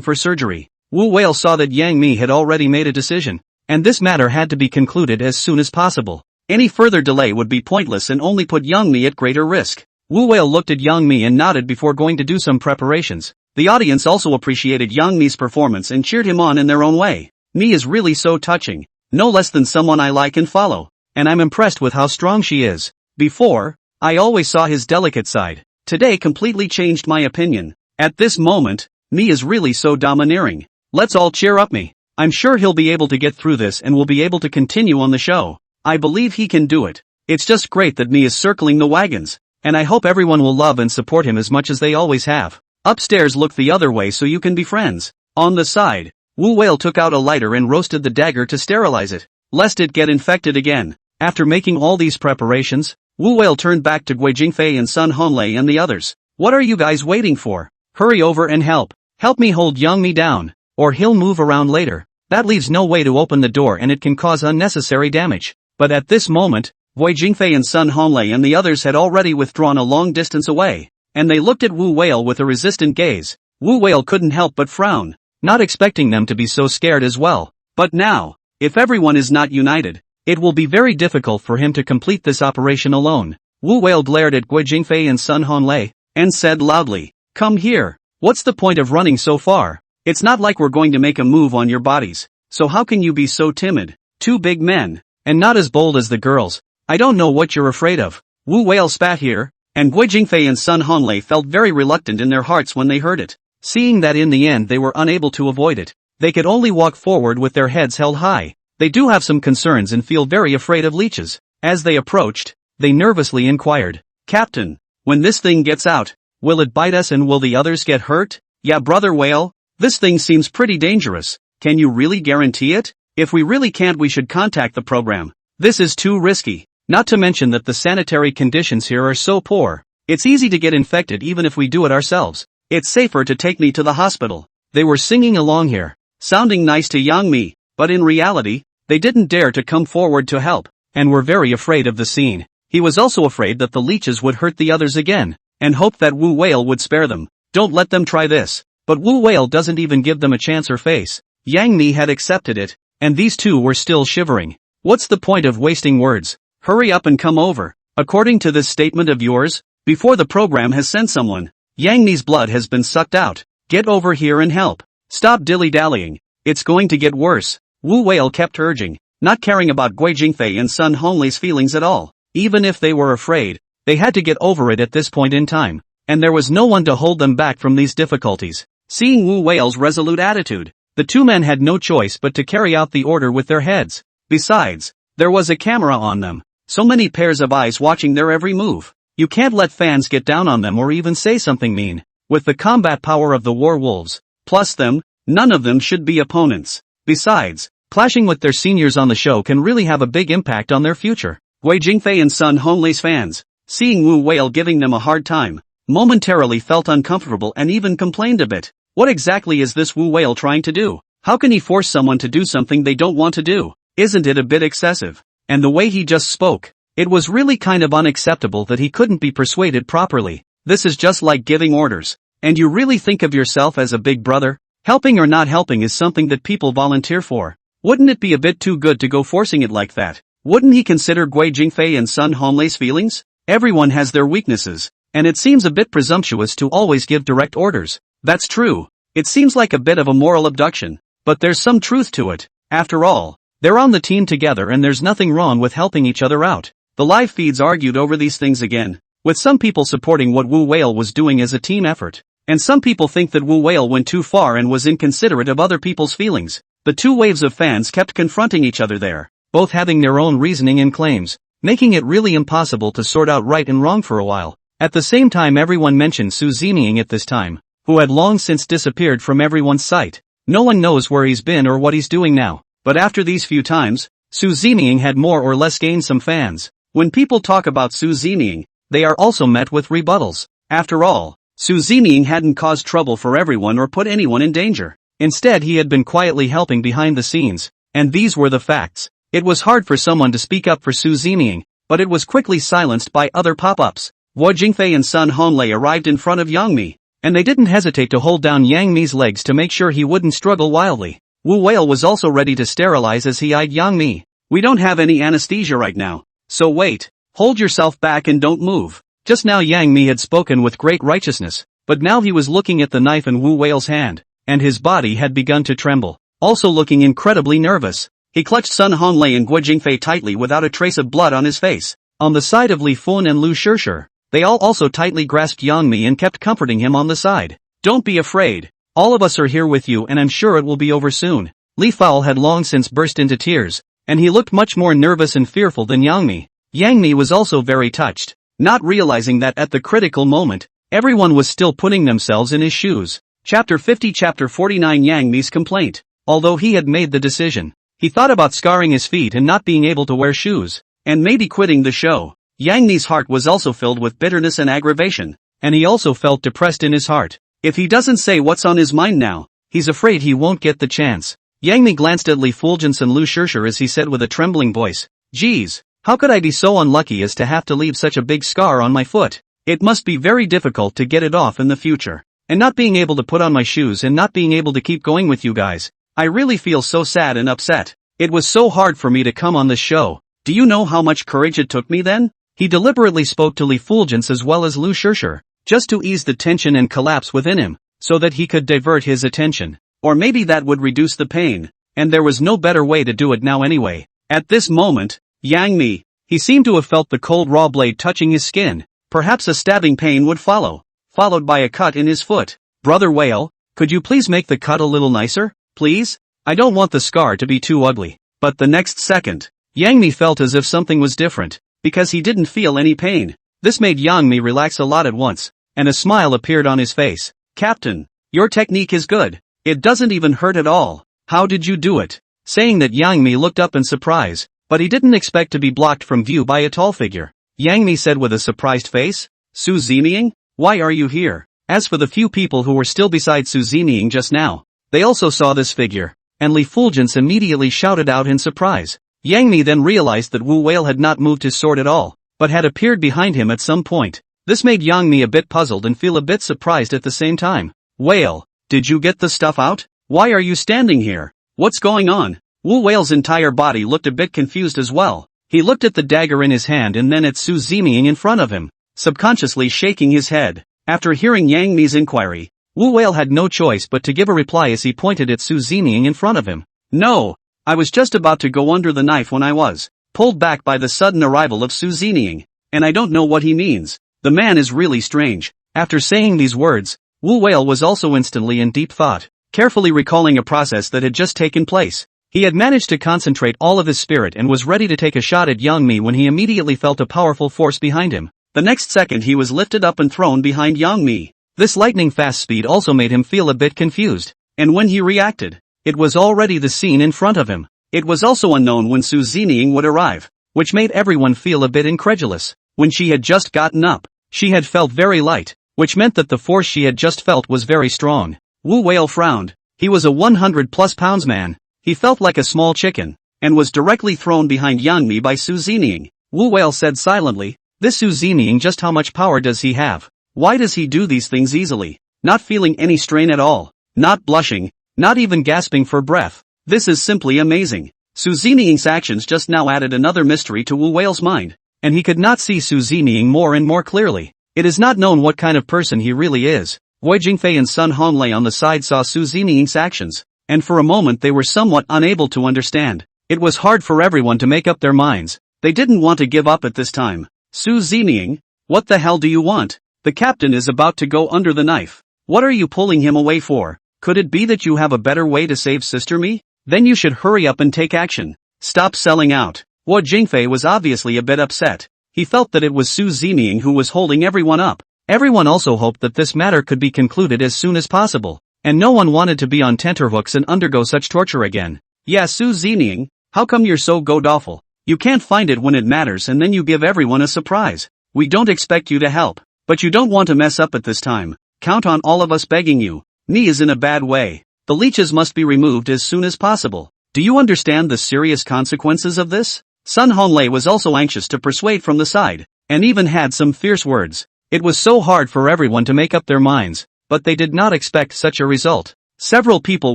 for Surgery. Wu Whale saw that Yang Mi had already made a decision, and this matter had to be concluded as soon as possible. Any further delay would be pointless and only put Yang Mi at greater risk. Wu Whale looked at Yang Mi and nodded before going to do some preparations. The audience also appreciated Yang Mi's performance and cheered him on in their own way. Mi is really so touching, no less than someone I like and follow, and I'm impressed with how strong she is. Before, I always saw his delicate side. Today completely changed my opinion. At this moment, Mi is really so domineering. Let's all cheer up Mi. I'm sure he'll be able to get through this and will be able to continue on the show. I believe he can do it. It's just great that Mi is circling the wagons, and I hope everyone will love and support him as much as they always have. Upstairs, look the other way so you can be friends. On the side, Wu Whale took out a lighter and roasted the dagger to sterilize it, lest it get infected again. After making all these preparations, Wu Whale turned back to Guo Jingfei and Sun Honlei and the others. What are you guys waiting for? Hurry over and help. Help me hold Yang Mi down, or he'll move around later. That leaves no way to open the door and it can cause unnecessary damage. But at this moment, Guo Jingfei and Sun Honlei and the others had already withdrawn a long distance away, and they looked at Wu Whale with a resistant gaze. Wu Whale couldn't help but frown, not expecting them to be so scared as well. But now, if everyone is not united, it will be very difficult for him to complete this operation alone. Wu Whale glared at Guo Jingfei and Sun Honlei, and said loudly, "Come here. What's the point of running so far? It's not like we're going to make a move on your bodies, so how can you be so timid? Two big men, and not as bold as the girls. I don't know what you're afraid of." Wu Whale spat here, and Guo Jingfei and Sun Honlei felt very reluctant in their hearts when they heard it. Seeing that in the end they were unable to avoid it, they could only walk forward with their heads held high. They do have some concerns and feel very afraid of leeches. As they approached, they nervously inquired, "Captain, when this thing gets out, will it bite us and will the others get hurt?" "Yeah, brother Whale, this thing seems pretty dangerous. Can you really guarantee it? If we really can't, we should contact the program. This is too risky. Not to mention that the sanitary conditions here are so poor. It's easy to get infected even if we do it ourselves. It's safer to take me to the hospital." They were singing along here, sounding nice to Yang Mi, but in reality, they didn't dare to come forward to help, and were very afraid of the scene. He was also afraid that the leeches would hurt the others again, and hoped that Wu Whale would spare them. Don't let them try this. But Wu Whale doesn't even give them a chance or face. Yang Mi had accepted it, and these two were still shivering. What's the point of wasting words? Hurry up and come over. According to this statement of yours, before the program has sent someone, Yang Mi's blood has been sucked out. Get over here and help. Stop dilly-dallying. It's going to get worse. Wu Whale kept urging, not caring about Guo Jingfei and Sun Honlei's feelings at all. Even if they were afraid, they had to get over it at this point in time, and there was no one to hold them back from these difficulties. Seeing Wu Whale's resolute attitude, the two men had no choice but to carry out the order with their heads. Besides, there was a camera on them, so many pairs of eyes watching their every move. You can't let fans get down on them or even say something mean. With the combat power of the war wolves, plus them, none of them should be opponents. Besides, clashing with their seniors on the show can really have a big impact on their future. Guo Jingfei and Sun Honlei's fans, seeing Wu Whale giving them a hard time, momentarily felt uncomfortable and even complained a bit. What exactly is this Wu Whale trying to do? How can he force someone to do something they don't want to do? Isn't it a bit excessive? And the way he just spoke, it was really kind of unacceptable that he couldn't be persuaded properly. This is just like giving orders. And you really think of yourself as a big brother? Helping or not helping is something that people volunteer for. Wouldn't it be a bit too good to go forcing it like that? Wouldn't he consider Guo Jingfei and Sun Honlei's feelings? Everyone has their weaknesses, and it seems a bit presumptuous to always give direct orders. That's true. It seems like a bit of a moral abduction, but there's some truth to it. After all, they're on the team together and there's nothing wrong with helping each other out. The live feeds argued over these things again, with some people supporting what Wu Whale was doing as a team effort, and some people think that Wu Whale went too far and was inconsiderate of other people's feelings. The two waves of fans kept confronting each other there, both having their own reasoning and claims, making it really impossible to sort out right and wrong for a while. At the same time, everyone mentioned Zeming at this time, who had long since disappeared from everyone's sight. No one knows where he's been or what he's doing now. But after these few times, Zeming had more or less gained some fans. When people talk about Zeming, they are also met with rebuttals. After all, Su Zeming hadn't caused trouble for everyone or put anyone in danger. Instead, he had been quietly helping behind the scenes, and these were the facts. It was hard for someone to speak up for Su Zeming, but it was quickly silenced by other pop-ups. Guo Jingfei and Sun Honglei arrived in front of Yang Mi, and they didn't hesitate to hold down Yang Mi's legs to make sure he wouldn't struggle wildly. Wu Whale was also ready to sterilize as he eyed Yang Mi. We don't have any anesthesia right now, so wait, hold yourself back and don't move. Just now Yang Mi had spoken with great righteousness, but now he was looking at the knife in Wu Whale's hand, and his body had begun to tremble, also looking incredibly nervous. He clutched Sun Honglei and Guo Jingfei tightly without a trace of blood on his face. On the side of Li Fun and Lu Shishir, they all also tightly grasped Yang Mi and kept comforting him on the side. Don't be afraid. All of us are here with you and I'm sure it will be over soon. Li Fao had long since burst into tears, and he looked much more nervous and fearful than Yang Mi. Yang Mi was also very touched, not realizing that at the critical moment, everyone was still putting themselves in his shoes. Chapter 50 Chapter 49 Yang Mi's complaint. Although he had made the decision, he thought about scarring his feet and not being able to wear shoes, and maybe quitting the show. Yang Mi's heart was also filled with bitterness and aggravation, and he also felt depressed in his heart. If he doesn't say what's on his mind now, he's afraid he won't get the chance. Yang Mi glanced at Li Fulgence and Lu Shishir as he said with a trembling voice, "Geez, how could I be so unlucky as to have to leave such a big scar on my foot? It must be very difficult to get it off in the future. And not being able to put on my shoes and not being able to keep going with you guys. I really feel so sad and upset. It was so hard for me to come on this show. Do you know how much courage it took me then?" He deliberately spoke to Li Fulgence as well as Lu Shishir, just to ease the tension and collapse within him, so that he could divert his attention. Or maybe that would reduce the pain, and there was no better way to do it now anyway. At this moment, Yang Mi, he seemed to have felt the cold raw blade touching his skin. Perhaps a stabbing pain would follow, followed by a cut in his foot. "Brother Whale, could you please make the cut a little nicer, please? I don't want the scar to be too ugly." But the next second, Yang Mi felt as if something was different, because he didn't feel any pain. This made Yang Mi relax a lot at once, and a smile appeared on his face. "Captain, your technique is good. It doesn't even hurt at all. How did you do it?" Saying that, Yang Mi looked up in surprise, but he didn't expect to be blocked from view by a tall figure. Yang Mi said with a surprised face, "Su Zeming, why are you here?" As for the few people who were still beside Su Zeming just now, they also saw this figure, and Li Fulgence immediately shouted out in surprise. Yang Mi then realized that Wu Whale had not moved his sword at all, but had appeared behind him at some point. This made Yang Mi a bit puzzled and feel a bit surprised at the same time. "Whale, did you get the stuff out? Why are you standing here? What's going on?" Wu Whale's entire body looked a bit confused as well. He looked at the dagger in his hand and then at Su Zeming in front of him, subconsciously shaking his head. After hearing Yang Mi's inquiry, Wu Whale had no choice but to give a reply as he pointed at Su Zeming in front of him. "No, I was just about to go under the knife when I was pulled back by the sudden arrival of Su Zeming, and I don't know what he means. The man is really strange." After saying these words, Wu Whale was also instantly in deep thought, carefully recalling a process that had just taken place. He had managed to concentrate all of his spirit and was ready to take a shot at Yang Mi when he immediately felt a powerful force behind him. The next second he was lifted up and thrown behind Yang Mi. This lightning-fast speed also made him feel a bit confused, and when he reacted, it was already the scene in front of him. It was also unknown when Su Zeming would arrive, which made everyone feel a bit incredulous. When she had just gotten up, she had felt very light, which meant that the force she had just felt was very strong. Wu Whale frowned. He was a 100+ pounds man. He felt like a small chicken, and was directly thrown behind Yang Mi by Su Zeming. Wu Whale said silently, "This Su Zeming, just how much power does he have? Why does he do these things easily? Not feeling any strain at all, not blushing, not even gasping for breath. This is simply amazing." Su Zeming's actions just now added another mystery to Wu Whale's mind, and he could not see Su Zeming more and more clearly. It is not known what kind of person he really is. Guo Jingfei and Sun Honglei on the side saw Su Zeming's actions, and for a moment they were somewhat unable to understand. It was hard for everyone to make up their minds. They didn't want to give up at this time. "Su Zeming, what the hell do you want? The captain is about to go under the knife. What are you pulling him away for? Could it be that you have a better way to save Sister Mi? Then you should hurry up and take action. Stop selling out." Guo Jingfei was obviously a bit upset. He felt that it was Su Zeming who was holding everyone up. Everyone also hoped that this matter could be concluded as soon as possible, and no one wanted to be on tenterhooks and undergo such torture again. "Yeah, Su Zeming, how come you're so god-awful? You can't find it when it matters and then you give everyone a surprise. We don't expect you to help. But you don't want to mess up at this time. Count on all of us begging you. Ni is in a bad way. The leeches must be removed as soon as possible. Do you understand the serious consequences of this? Sun Honglei was also anxious to persuade from the side, and even had some fierce words. It was so hard for everyone to make up their minds, but they did not expect such a result. Several people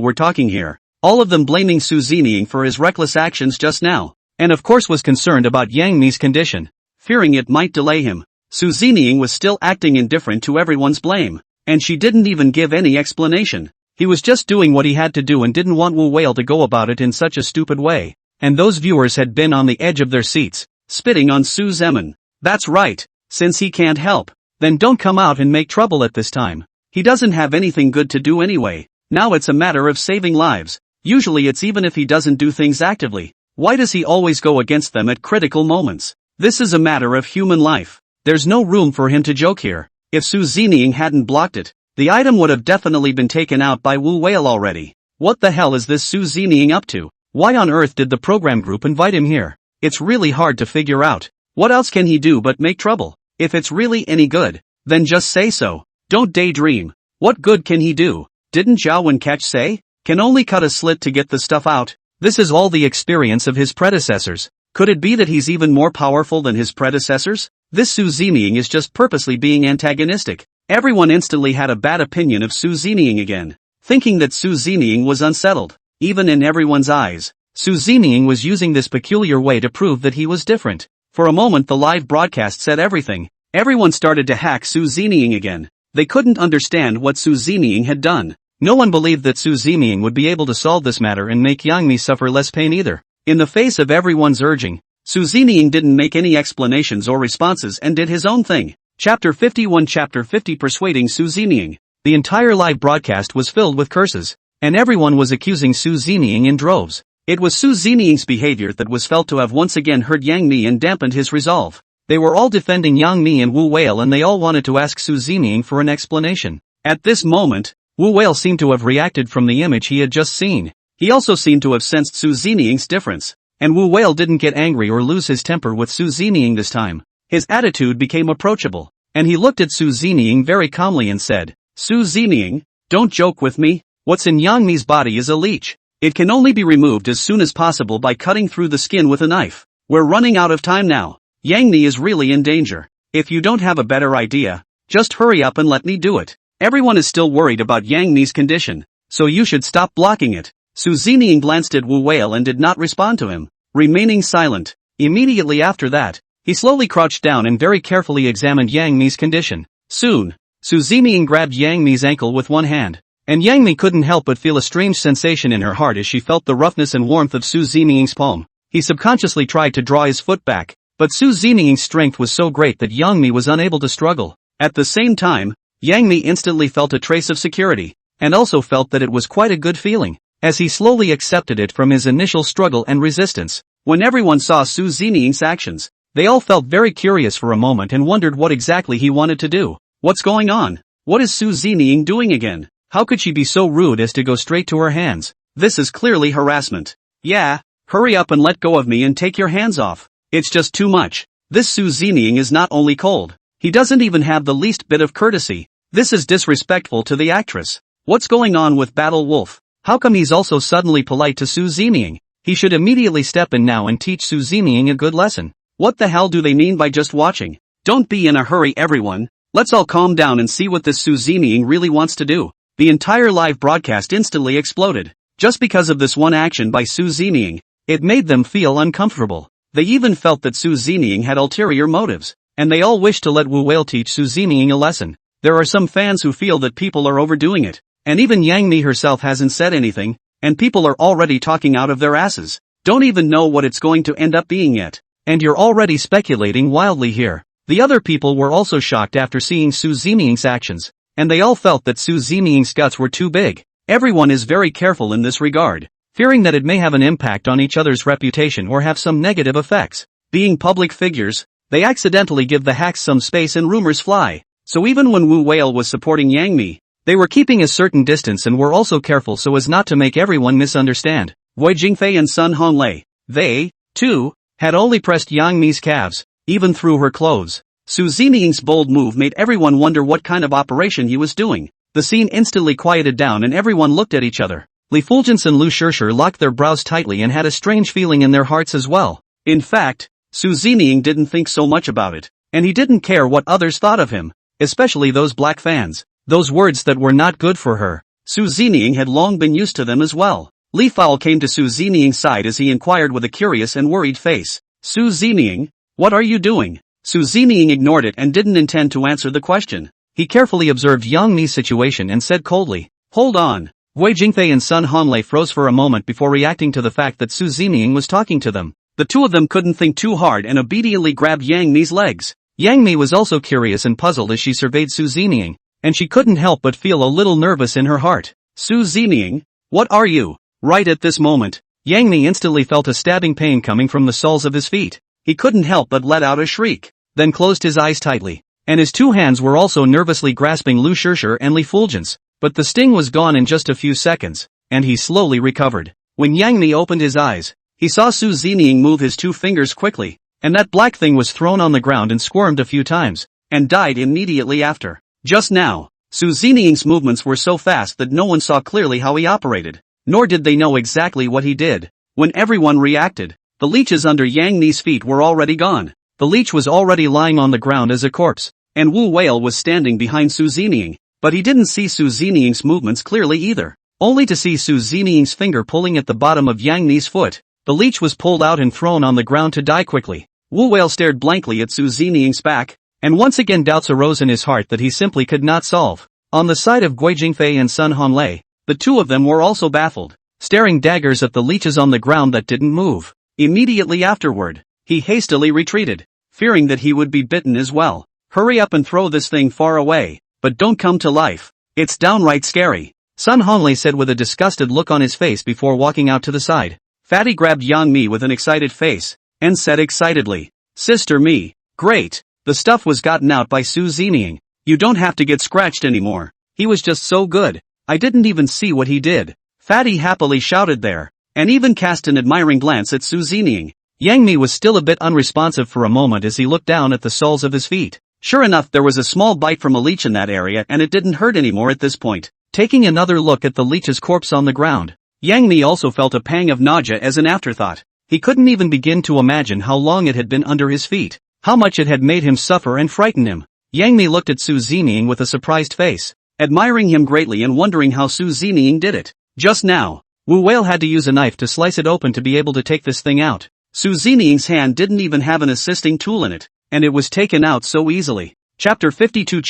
were talking here, all of them blaming Su Zining for his reckless actions just now, and of course was concerned about Yang Mi's condition, fearing it might delay him. Su Zining was still acting indifferent to everyone's blame, and she didn't even give any explanation. He was just doing what he had to do and didn't want Wu Whale to go about it in such a stupid way. And those viewers had been on the edge of their seats, spitting on Su Zemin. That's right, since he can't help, then don't come out and make trouble at this time. He doesn't have anything good to do anyway. Now it's a matter of saving lives. Usually it's even if he doesn't do things actively. Why does he always go against them at critical moments? This is a matter of human life. There's no room for him to joke here. If Su Zining hadn't blocked it, the item would have definitely been taken out by Wu Whale already. What the hell is this Su Zining up to? Why on earth did the program group invite him here? It's really hard to figure out. What else can he do but make trouble? If it's really any good, then just say so. Don't daydream. What good can he do? Didn't Zhao Wenkach say? Can only cut a slit to get the stuff out. This is all the experience of his predecessors. Could it be that he's even more powerful than his predecessors? This Su Zining is just purposely being antagonistic. Everyone instantly had a bad opinion of Su Zining again, thinking that Su Zining was unsettled. Even in everyone's eyes, Su Zining was using this peculiar way to prove that he was different. For a moment the live broadcast said everything. Everyone started to hack Su Zining again. They couldn't understand what Su Zining had done. No one believed that Su Zining would be able to solve this matter and make Yang Mi suffer less pain either. In the face of everyone's urging, Su Zining didn't make any explanations or responses and did his own thing. Chapter 51 Chapter 50 Persuading Su Zining. The entire live broadcast was filled with curses, and everyone was accusing Su Zining in droves. It was Su Zining's behavior that was felt to have once again hurt Yang Mi and dampened his resolve. They were all defending Yang Mi and Wu Whale and they all wanted to ask Su Zining for an explanation. At this moment, Wu Whale seemed to have reacted from the image he had just seen. He also seemed to have sensed Su Zining's difference. And Wu Whale didn't get angry or lose his temper with Su Zining this time. His attitude became approachable, and he looked at Su Zining very calmly and said, Su Zining, don't joke with me. What's in Yang Mi's body is a leech. It can only be removed as soon as possible by cutting through the skin with a knife. We're running out of time now. Yang Mi is really in danger. If you don't have a better idea, just hurry up and let me do it. Everyone is still worried about Yang Mi's condition, so you should stop blocking it. Su Zining glanced at Wu Whale and did not respond to him, remaining silent. Immediately after that, he slowly crouched down and very carefully examined Yang Mi's condition. Soon, Su Zining grabbed Yang Mi's ankle with one hand, and Yang Mi couldn't help but feel a strange sensation in her heart as she felt the roughness and warmth of Su Zining's palm. He subconsciously tried to draw his foot back, but Su Zining's strength was so great that Yang Mi was unable to struggle. At the same time, Yang Mi instantly felt a trace of security, and also felt that it was quite a good feeling, as he slowly accepted it from his initial struggle and resistance. When everyone saw Su Zining's actions, they all felt very curious for a moment and wondered what exactly he wanted to do. What's going on? What is Su Zining doing again? How could she be so rude as to go straight to her hands? This is clearly harassment. Yeah, hurry up and let go of me and take your hands off. It's just too much. This Su Zining is not only cold, he doesn't even have the least bit of courtesy. This is disrespectful to the actress. What's going on with Battle Wolf? How come he's also suddenly polite to Su Zining? He should immediately step in now and teach Su Zining a good lesson. What the hell do they mean by just watching? Don't be in a hurry everyone. Let's all calm down and see what this Su Zining really wants to do. The entire live broadcast instantly exploded. Just because of this one action by Su Zining, it made them feel uncomfortable. They even felt that Su Zining had ulterior motives, and they all wished to let Wu Whale teach Su Zining a lesson. There are some fans who feel that people are overdoing it, and even Yang Mi herself hasn't said anything, and people are already talking out of their asses. Don't even know what it's going to end up being yet, and you're already speculating wildly here. The other people were also shocked after seeing Su Zining's actions, and they all felt that Su Zining's guts were too big. Everyone is very careful in this regard, fearing that it may have an impact on each other's reputation or have some negative effects. Being public figures, they accidentally give the hacks some space and rumors fly. So even when Wu Whale was supporting Yang Mi, they were keeping a certain distance and were also careful so as not to make everyone misunderstand. Guo Jingfei and Sun Honglei, they, too, had only pressed Yang Mi's calves, even through her clothes. Su Ziniying's bold move made everyone wonder what kind of operation he was doing. The scene instantly quieted down and everyone looked at each other. Li Fulgence and Lu Shishir locked their brows tightly and had a strange feeling in their hearts as well. In fact, Su Ziniying didn't think so much about it, and he didn't care what others thought of him, especially those black fans. Those words that were not good for her. Su Ziniying had long been used to them as well. Li Fao came to Su Ziniying's side as he inquired with a curious and worried face. Su Ziniying, what are you doing? Su Ziniying ignored it and didn't intend to answer the question. He carefully observed Yang Mi's situation and said coldly, "Hold on." Guo Jingfei and Sun Hanlei froze for a moment before reacting to the fact that Su Ziniying was talking to them. The two of them couldn't think too hard and obediently grabbed Yang Mi's legs. Yang Mi was also curious and puzzled as she surveyed Su Ziniying, and she couldn't help but feel a little nervous in her heart. Su Ziniying, what are you? Right at this moment, Yang Mi instantly felt a stabbing pain coming from the soles of his feet. He couldn't help but let out a shriek, then closed his eyes tightly, and his two hands were also nervously grasping Lu Shishir and Li Fulgence. But the sting was gone in just a few seconds, and he slowly recovered. When Yang Mi opened his eyes, he saw Su Ziniying move his two fingers quickly, and that black thing was thrown on the ground and squirmed a few times, and died immediately after. Just now, Su Ziniying's movements were so fast that no one saw clearly how he operated, nor did they know exactly what he did. When everyone reacted, the leeches under Yang Mi's feet were already gone. The leech was already lying on the ground as a corpse, and Wu Whale was standing behind Su Ziniying, but he didn't see Su Ziniying's movements clearly either, only to see Su Ziniying's finger pulling at the bottom of Yang Mi's foot. The leech was pulled out and thrown on the ground to die quickly. Wu Whale stared blankly at Su Ziniying's back, and once again doubts arose in his heart that he simply could not solve. On the side of Guo Jingfei and Sun Hanlei, the two of them were also baffled, staring daggers at the leeches on the ground that didn't move. Immediately afterward, he hastily retreated, fearing that he would be bitten as well. Hurry up and throw this thing far away, but don't come to life. It's downright scary, Sun Hanlei said with a disgusted look on his face before walking out to the side. Fatty grabbed Yang Mi with an excited face, and said excitedly, "Sister Mi, great, the stuff was gotten out by Su Ziniying. You don't have to get scratched anymore. He was just so good, I didn't even see what he did." Fatty happily shouted there, and even cast an admiring glance at Su Ziniying. Yang Mi was still a bit unresponsive for a moment as he looked down at the soles of his feet. Sure enough, there was a small bite from a leech in that area and it didn't hurt anymore at this point. Taking another look at the leech's corpse on the ground, Yang Mi also felt a pang of nausea as an afterthought. He couldn't even begin to imagine how long it had been under his feet, how much it had made him suffer and frighten him. Yang Mi looked at Su Ziniying with a surprised face, admiring him greatly and wondering how Su Ziniying did it. Just now, Wu Whale had to use a knife to slice it open to be able to take this thing out. Su Ziniying's hand didn't even have an assisting tool in it, and it was taken out so easily. Chapter 52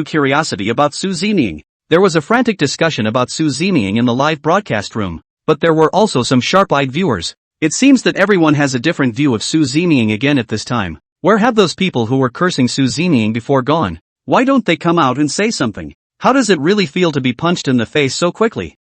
Curiosity about Su Ziniying. There was a frantic discussion about Su Ziniying in the live broadcast room, but there were also some sharp-eyed viewers. It seems that everyone has a different view of Su Ziniying again at this time. Where have those people who were cursing Su Ziniying before gone? Why don't they come out and say something? How does it really feel to be punched in the face so quickly?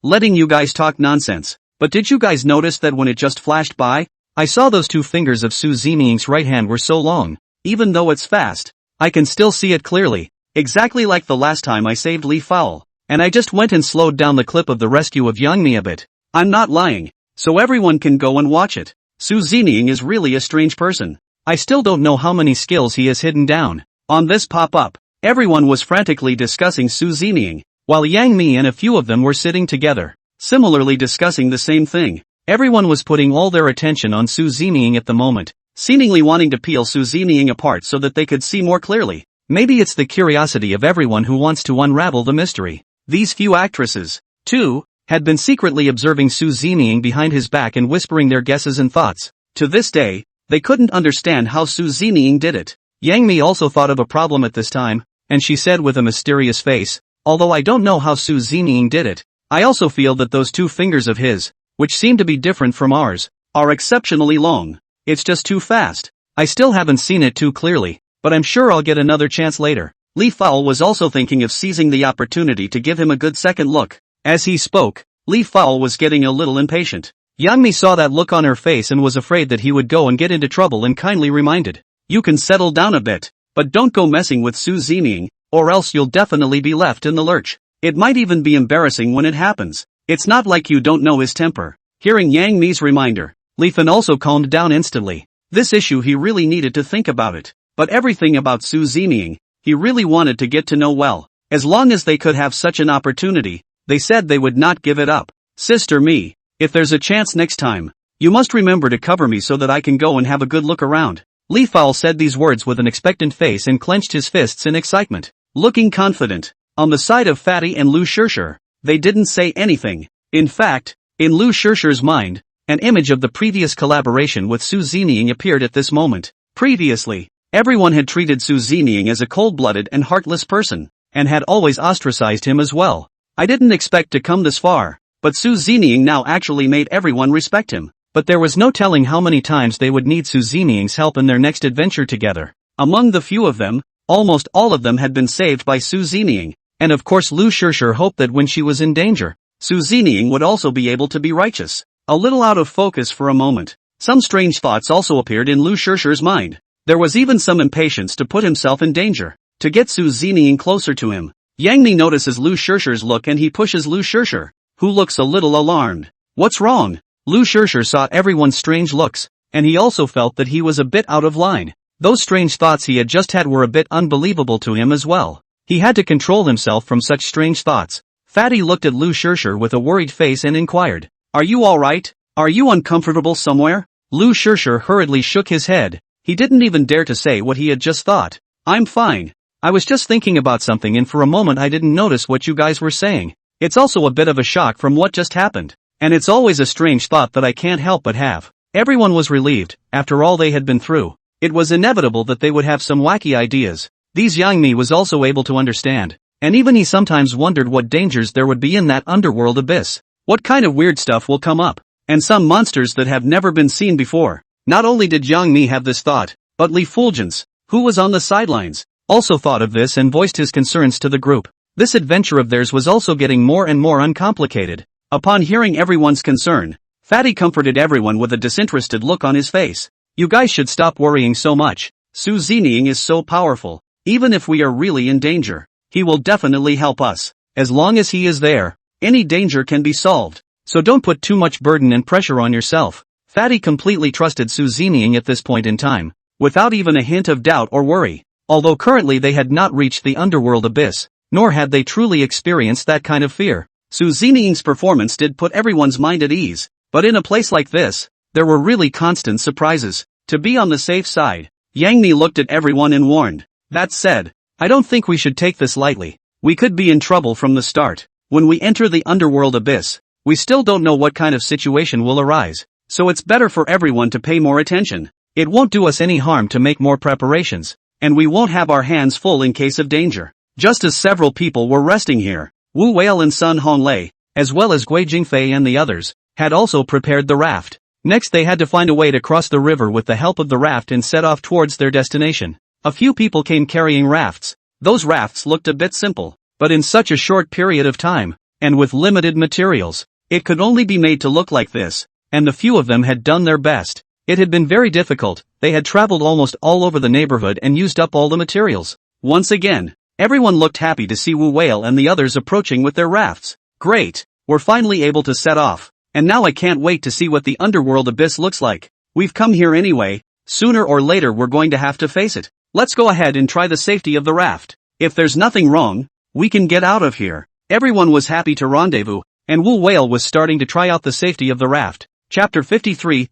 Letting you guys talk nonsense. But did you guys notice that when it just flashed by? I saw those two fingers of Su Ziniying's right hand were so long. Even though it's fast, I can still see it clearly. Exactly like the last time I saved Li Fao. And I just went and slowed down the clip of the rescue of Yang Mi a bit. I'm not lying. So everyone can go and watch it. Su Ziniying is really a strange person. I still don't know how many skills he has hidden down. On this pop-up, everyone was frantically discussing Su Ziniying, while Yang Mi and a few of them were sitting together, similarly discussing the same thing. Everyone was putting all their attention on Su Ziniying at the moment, seemingly wanting to peel Su Ziniying apart so that they could see more clearly. Maybe it's the curiosity of everyone who wants to unravel the mystery. These few actresses, too, had been secretly observing Su Ziniying behind his back and whispering their guesses and thoughts. To this day, they couldn't understand how Su Ziniying did it. Yang Mi also thought of a problem at this time, and she said with a mysterious face, "Although I don't know how Su Ziniying did it, I also feel that those two fingers of his, which seem to be different from ours, are exceptionally long. It's just too fast. I still haven't seen it too clearly, but I'm sure I'll get another chance later." Li Fao was also thinking of seizing the opportunity to give him a good second look. As he spoke, Li Fao was getting a little impatient. Yang Mi saw that look on her face and was afraid that he would go and get into trouble and kindly reminded, "You can settle down a bit, but don't go messing with Su Ziniying, or else you'll definitely be left in the lurch. It might even be embarrassing when it happens. It's not like you don't know his temper." Hearing Yang Mi's reminder, Li Fan also calmed down instantly. This issue he really needed to think about it. but everything about Su Zeming, he really wanted to get to know well. As long as they could have such an opportunity, they said they would not give it up. Sister me, if there's a chance next time, you must remember to cover me so that I can go and have a good look around. Li Fao said these words with an expectant face and clenched his fists in excitement. Looking confident, on the side of Fatty and Lu Shirshir, they didn't say anything. In fact, in Lu Shirshir's mind, an image of the previous collaboration with Su Zeming appeared at this moment. Previously, everyone had treated Su Zeming as a cold-blooded and heartless person, and had always ostracized him as well. I didn't expect to come this far, but Su Zeming now actually made everyone respect him. But there was no telling how many times they would need Su Zeming's help in their next adventure together. Among the few of them, almost all of them had been saved by Su Zeming, and of course Lu Shirshir hoped that when she was in danger, Su Zeming would also be able to be righteous. A little out of focus for a moment, some strange thoughts also appeared in Lu Shirshir's mind. There was even some impatience to put himself in danger, to get Su Zeming closer to him. Yang Mi notices Lu Shirshir's look and he pushes Lu Shirshir, who looks a little alarmed. What's wrong? Lu Shirshir saw everyone's strange looks, and he also felt that he was a bit out of line. Those strange thoughts he had just had were a bit unbelievable to him as well. He had to control himself from such strange thoughts. Fatty looked at Lu Shirshir with a worried face and inquired, "Are you alright? Are you uncomfortable somewhere?" Lu Shirshir hurriedly shook his head. He didn't even dare to say what he had just thought. "I'm fine. I was just thinking about something and for a moment I didn't notice what you guys were saying. It's also a bit of a shock from what just happened. And it's always a strange thought that I can't help but have." Everyone was relieved, after all they had been through. It was inevitable that they would have some wacky ideas. These Yang Mi was also able to understand, and even he sometimes wondered what dangers there would be in that underworld abyss. What kind of weird stuff will come up? And some monsters that have never been seen before. Not only did Yang Mi have this thought, but Li Fulgence, who was on the sidelines, also thought of this and voiced his concerns to the group. This adventure of theirs was also getting more and more uncomplicated. Upon hearing everyone's concern, Fatty comforted everyone with a disinterested look on his face. "You guys should stop worrying so much. Su Zeming is so powerful. Even if we are really in danger, he will definitely help us. As long as he is there, any danger can be solved. So don't put too much burden and pressure on yourself." Fatty completely trusted Su Zeming at this point in time, without even a hint of doubt or worry. Although currently they had not reached the underworld abyss, nor had they truly experienced that kind of fear. Su Zeming's performance did put everyone's mind at ease, but in a place like this, there were really constant surprises. To be on the safe side, Yang Mi looked at everyone and warned, "That said, I don't think we should take this lightly. We could be in trouble from the start. When we enter the underworld abyss, we still don't know what kind of situation will arise, so it's better for everyone to pay more attention. It won't do us any harm to make more preparations, and we won't have our hands full in case of danger." Just as several people were resting here, Wu Whale and Sun Honglei, as well as Guo Jingfei and the others, had also prepared the raft. Next they had to find a way to cross the river with the help of the raft and set off towards their destination. A few people came carrying rafts. Those rafts looked a bit simple, but in such a short period of time, and with limited materials, it could only be made to look like this, and the few of them had done their best. It had been very difficult. They had traveled almost all over the neighborhood and used up all the materials. Once again, everyone looked happy to see Wu Whale and the others approaching with their rafts. "Great, we're finally able to set off, and now I can't wait to see what the underworld abyss looks like. We've come here anyway, sooner or later we're going to have to face it. Let's go ahead and try the safety of the raft. If there's nothing wrong, we can get out of here." Everyone was happy to rendezvous, and Wu Whale was starting to try out the safety of the raft. Chapter 53,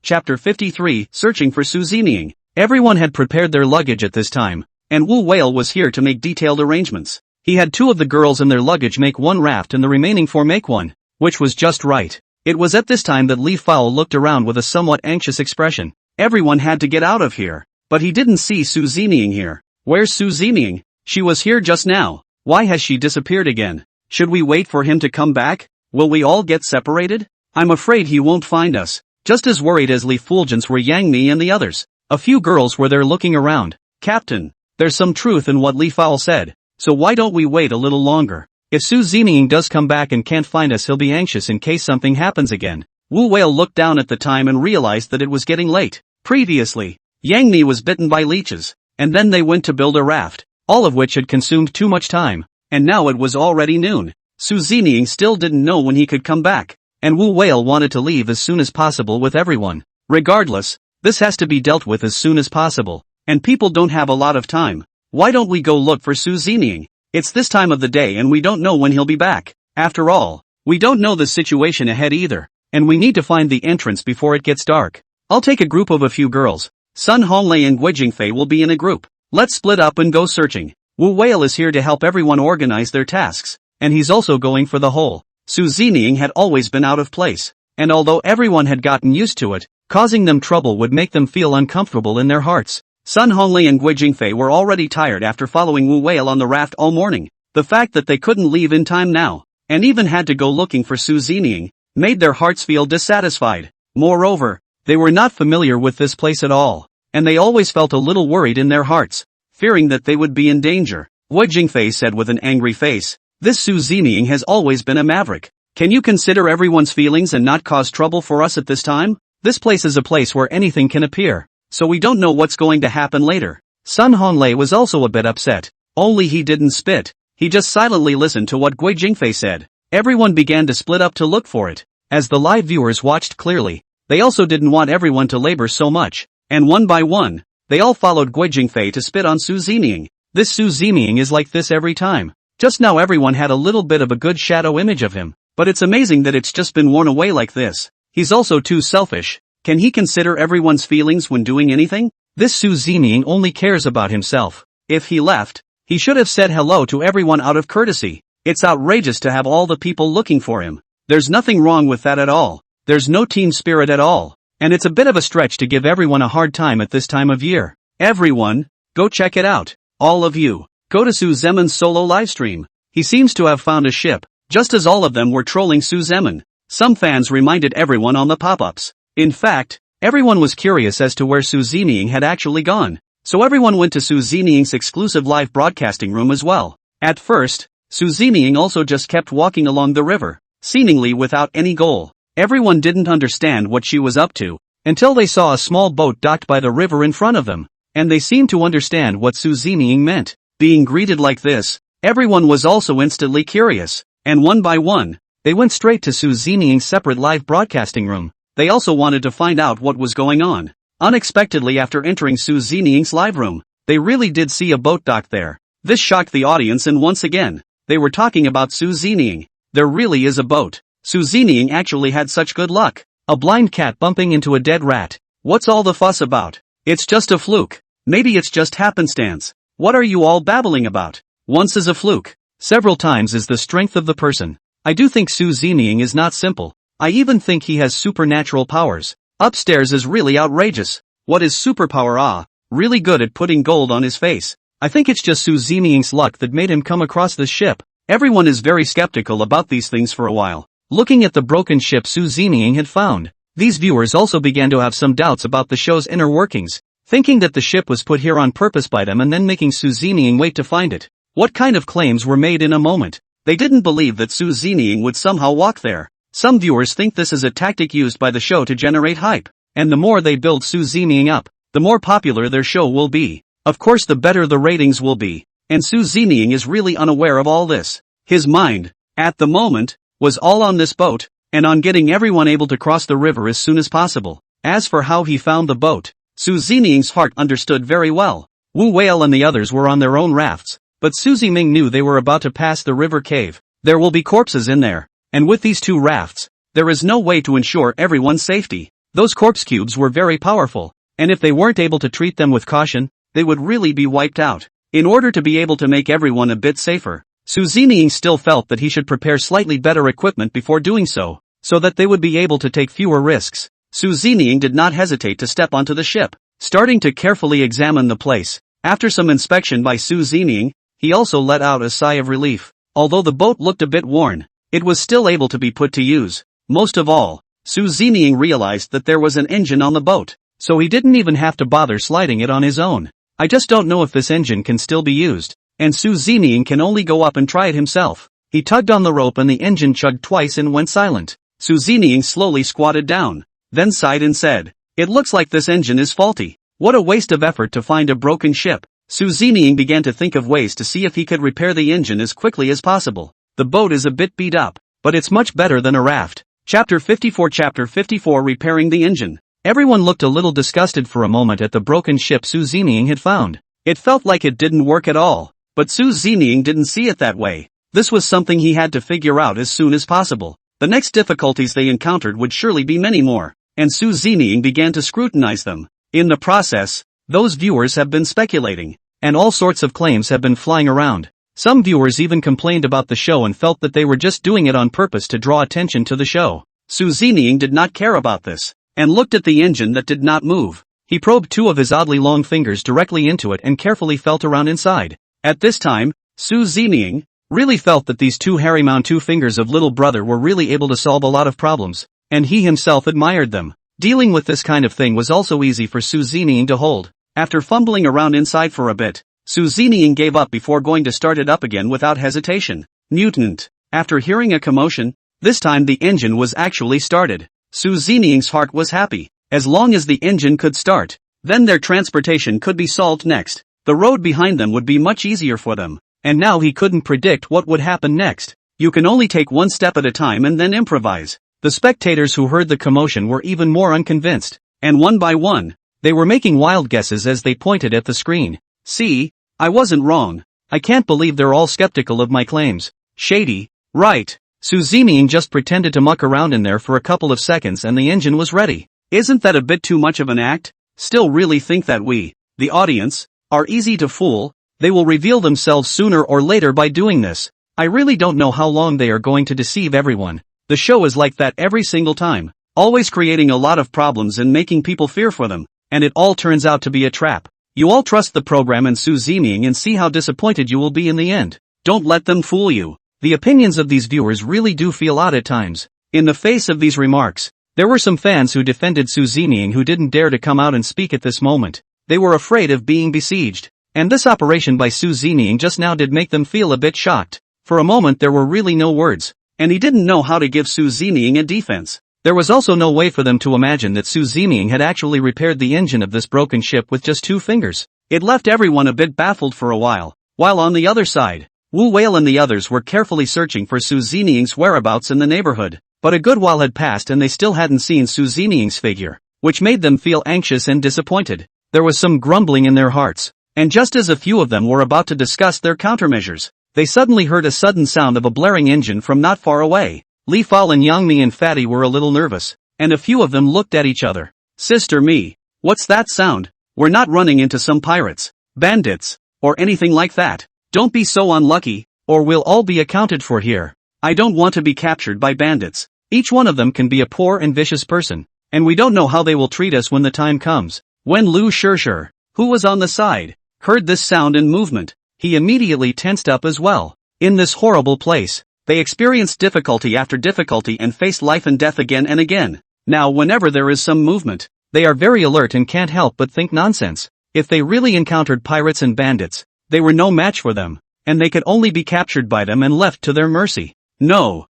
Searching for Su Zeming. Everyone had prepared their luggage at this time, and Wu Whale was here to make detailed arrangements. He had 2 of the girls and their luggage make one raft and the remaining 4 make one, which was just right. It was at this time that Li Fao looked around with a somewhat anxious expression. Everyone had to get out of here, but he didn't see Su Zeming here. Where's Su Zeming? She was here just now. Why has she disappeared again? Should we wait for him to come back? Will we all get separated? I'm afraid he won't find us. Just as worried as Li Fulgence were Yang Mi and the others. A few girls were there looking around. "Captain, there's some truth in what Li Fao said, so why don't we wait a little longer? If Su Zeming does come back and can't find us, he'll be anxious in case something happens again." Wu Whale looked down at the time and realized that it was getting late. Previously, Yang Mi was bitten by leeches, and then they went to build a raft, all of which had consumed too much time, and now it was already noon. Su Zeming still didn't know when he could come back, and Wu Whale wanted to leave as soon as possible with everyone. Regardless, this has to be dealt with as soon as possible. and people don't have a lot of time. Why don't we go look for Su Zeming? It's this time of the day and we don't know when he'll be back. After all, we don't know the situation ahead either, and we need to find the entrance before it gets dark. I'll take a group of a few girls. Sun Honglei and Guo Jingfei will be in a group. Let's split up and go searching. Wu Whale is here to help everyone organize their tasks, and he's also going for the hole. Su Zeming had always been out of place, and although everyone had gotten used to it, causing them trouble would make them feel uncomfortable in their hearts. Sun Honglei and Guo Jingfei were already tired after following Wu Whale on the raft all morning. The fact that they couldn't leave in time now, and even had to go looking for Su Zeming, made their hearts feel dissatisfied. Moreover, they were not familiar with this place at all, and they always felt a little worried in their hearts, fearing that they would be in danger. Guo Jingfei said with an angry face, "This Su Zeming has always been a maverick. Can you consider everyone's feelings and not cause trouble for us at this time? This place is a place where anything can appear, so we don't know what's going to happen later." Sun Honglei was also a bit upset, only he didn't spit. He just silently listened to what Guo Jingfei said. Everyone began to split up to look for it. As the live viewers watched clearly, they also didn't want everyone to labor so much, and one by one, they all followed Guo Jingfei to spit on Su Zeming. This Su Zeming is like this every time. Just now everyone had a little bit of a good shadow image of him, but it's amazing that it's just been worn away like this. He's also too selfish. Can he consider everyone's feelings when doing anything? This Su Zeming only cares about himself. If he left, he should have said hello to everyone out of courtesy. It's outrageous to have all the people looking for him. There's nothing wrong with that at all. There's no team spirit at all. And it's a bit of a stretch to give everyone a hard time at this time of year. Everyone, go check it out. All of you, go to Su Zemin's solo livestream. He seems to have found a ship, just as all of them were trolling Su Zemin. Some fans reminded everyone on the pop-ups. In fact, everyone was curious as to where Su Zeming had actually gone, so everyone went to Su Zeming's exclusive live broadcasting room as well. At first, Su Zeming also just kept walking along the river, seemingly without any goal. Everyone didn't understand what she was up to, until they saw a small boat docked by the river in front of them, and they seemed to understand what Su Zeming meant. Being greeted like this, everyone was also instantly curious, and one by one, they went straight to Su Zeming's separate live broadcasting room. They also wanted to find out what was going on. Unexpectedly after entering Su Zeming's live room, they really did see a boat docked there. This shocked the audience and once again, they were talking about Su Zeming. There really is a boat. Su Zeming actually had such good luck. A blind cat bumping into a dead rat. What's all the fuss about? It's just a fluke. Maybe it's just happenstance. What are you all babbling about? Once is a fluke. Several times is the strength of the person. I do think Su Zeming is not simple. I even think he has supernatural powers. Upstairs is really outrageous. What is superpower? Really good at putting gold on his face. I think it's just Su Zeming's luck that made him come across this ship. Everyone is very skeptical about these things for a while. Looking at the broken ship Su Zeming had found, these viewers also began to have some doubts about the show's inner workings, thinking that the ship was put here on purpose by them and then making Su Zeming wait to find it. What kind of claims were made in a moment? They didn't believe that Su Zeming would somehow walk there. Some viewers think this is a tactic used by the show to generate hype, and the more they build Su Zeming up, the more popular their show will be. Of course the better the ratings will be, and Su Zeming is really unaware of all this. His mind, at the moment, was all on this boat, and on getting everyone able to cross the river as soon as possible. As for how he found the boat, Su Zeming's heart understood very well. Wu Whale and the others were on their own rafts, but Su Zeming knew they were about to pass the river cave. There will be corpses in there, and with these two rafts, there is no way to ensure everyone's safety. Those corpse cubes were very powerful, and if they weren't able to treat them with caution, they would really be wiped out. In order to be able to make everyone a bit safer, Su Zeming still felt that he should prepare slightly better equipment before doing so that they would be able to take fewer risks. Su Zeming did not hesitate to step onto the ship, starting to carefully examine the place. After some inspection by Su Zeming, he also let out a sigh of relief. Although the boat looked a bit worn, it was still able to be put to use. Most of all, Su Zeming realized that there was an engine on the boat, so he didn't even have to bother sliding it on his own. I just don't know if this engine can still be used, and Su Zeming can only go up and try it himself. He tugged on the rope and the engine chugged twice and went silent. Su Zeming slowly squatted down, then sighed and said, "It looks like this engine is faulty. What a waste of effort to find a broken ship." Su Zeming began to think of ways to see if he could repair the engine as quickly as possible. The boat is a bit beat up, but it's much better than a raft. Chapter 54 Repairing the engine. Everyone looked a little disgusted for a moment at the broken ship Su Zeming had found. It felt like it didn't work at all, but Su Zeming didn't see it that way. This was something he had to figure out as soon as possible. The next difficulties they encountered would surely be many more, and Su Zeming began to scrutinize them. In the process, those viewers have been speculating, and all sorts of claims have been flying around. Some viewers even complained about the show and felt that they were just doing it on purpose to draw attention to the show. Su Zeming did not care about this, and looked at the engine that did not move. He probed two of his oddly long fingers directly into it and carefully felt around inside. At this time, Su Zeming really felt that these two hairy two fingers of little brother were really able to solve a lot of problems, and he himself admired them. Dealing with this kind of thing was also easy for Su Zeming to hold. After fumbling around inside for a bit, Su Zeming gave up before going to start it up again without hesitation. Mutant. After hearing a commotion, this time the engine was actually started. Su Zeming's heart was happy. As long as the engine could start, then their transportation could be solved next. The road behind them would be much easier for them, and now he couldn't predict what would happen next. You can only take one step at a time and then improvise. The spectators who heard the commotion were even more unconvinced, and one by one, they were making wild guesses as they pointed at the screen. See, I wasn't wrong. I can't believe they're all skeptical of my claims. Shady, right? Su Zeming just pretended to muck around in there for a couple of seconds and the engine was ready. Isn't that a bit too much of an act? Still really think that we, the audience, are easy to fool? They will reveal themselves sooner or later by doing this. I really don't know how long they are going to deceive everyone. The show is like that every single time, always creating a lot of problems and making people fear for them, and it all turns out to be a trap. You all trust the program and Su Zeming and see how disappointed you will be in the end. Don't let them fool you. The opinions of these viewers really do feel odd at times. In the face of these remarks, there were some fans who defended Su Zeming who didn't dare to come out and speak at this moment. They were afraid of being besieged, and this operation by Su Zeming just now did make them feel a bit shocked. For a moment there were really no words, and he didn't know how to give Su Zeming a defense. There was also no way for them to imagine that Su Zeming had actually repaired the engine of this broken ship with just 2 fingers. It left everyone a bit baffled for a while on the other side, Wu Whale and the others were carefully searching for Su Zeming's whereabouts in the neighborhood, but a good while had passed and they still hadn't seen Su Zeming's figure, which made them feel anxious and disappointed. There was some grumbling in their hearts, and just as a few of them were about to discuss their countermeasures, they suddenly heard a sudden sound of a blaring engine from not far away. Li Fal and Yang Mi and Fatty were a little nervous, and a few of them looked at each other. Sister Mi, what's that sound? We're not running into some pirates, bandits, or anything like that. Don't be so unlucky, or we'll all be accounted for here. I don't want to be captured by bandits. Each one of them can be a poor and vicious person, and we don't know how they will treat us when the time comes. When Lu Shirshir, who was on the side, heard this sound and movement, he immediately tensed up as well. In this horrible place, they experienced difficulty after difficulty and faced life and death again and again. Now whenever there is some movement, they are very alert and can't help but think nonsense. If they really encountered pirates and bandits, they were no match for them, and they could only be captured by them and left to their mercy. No,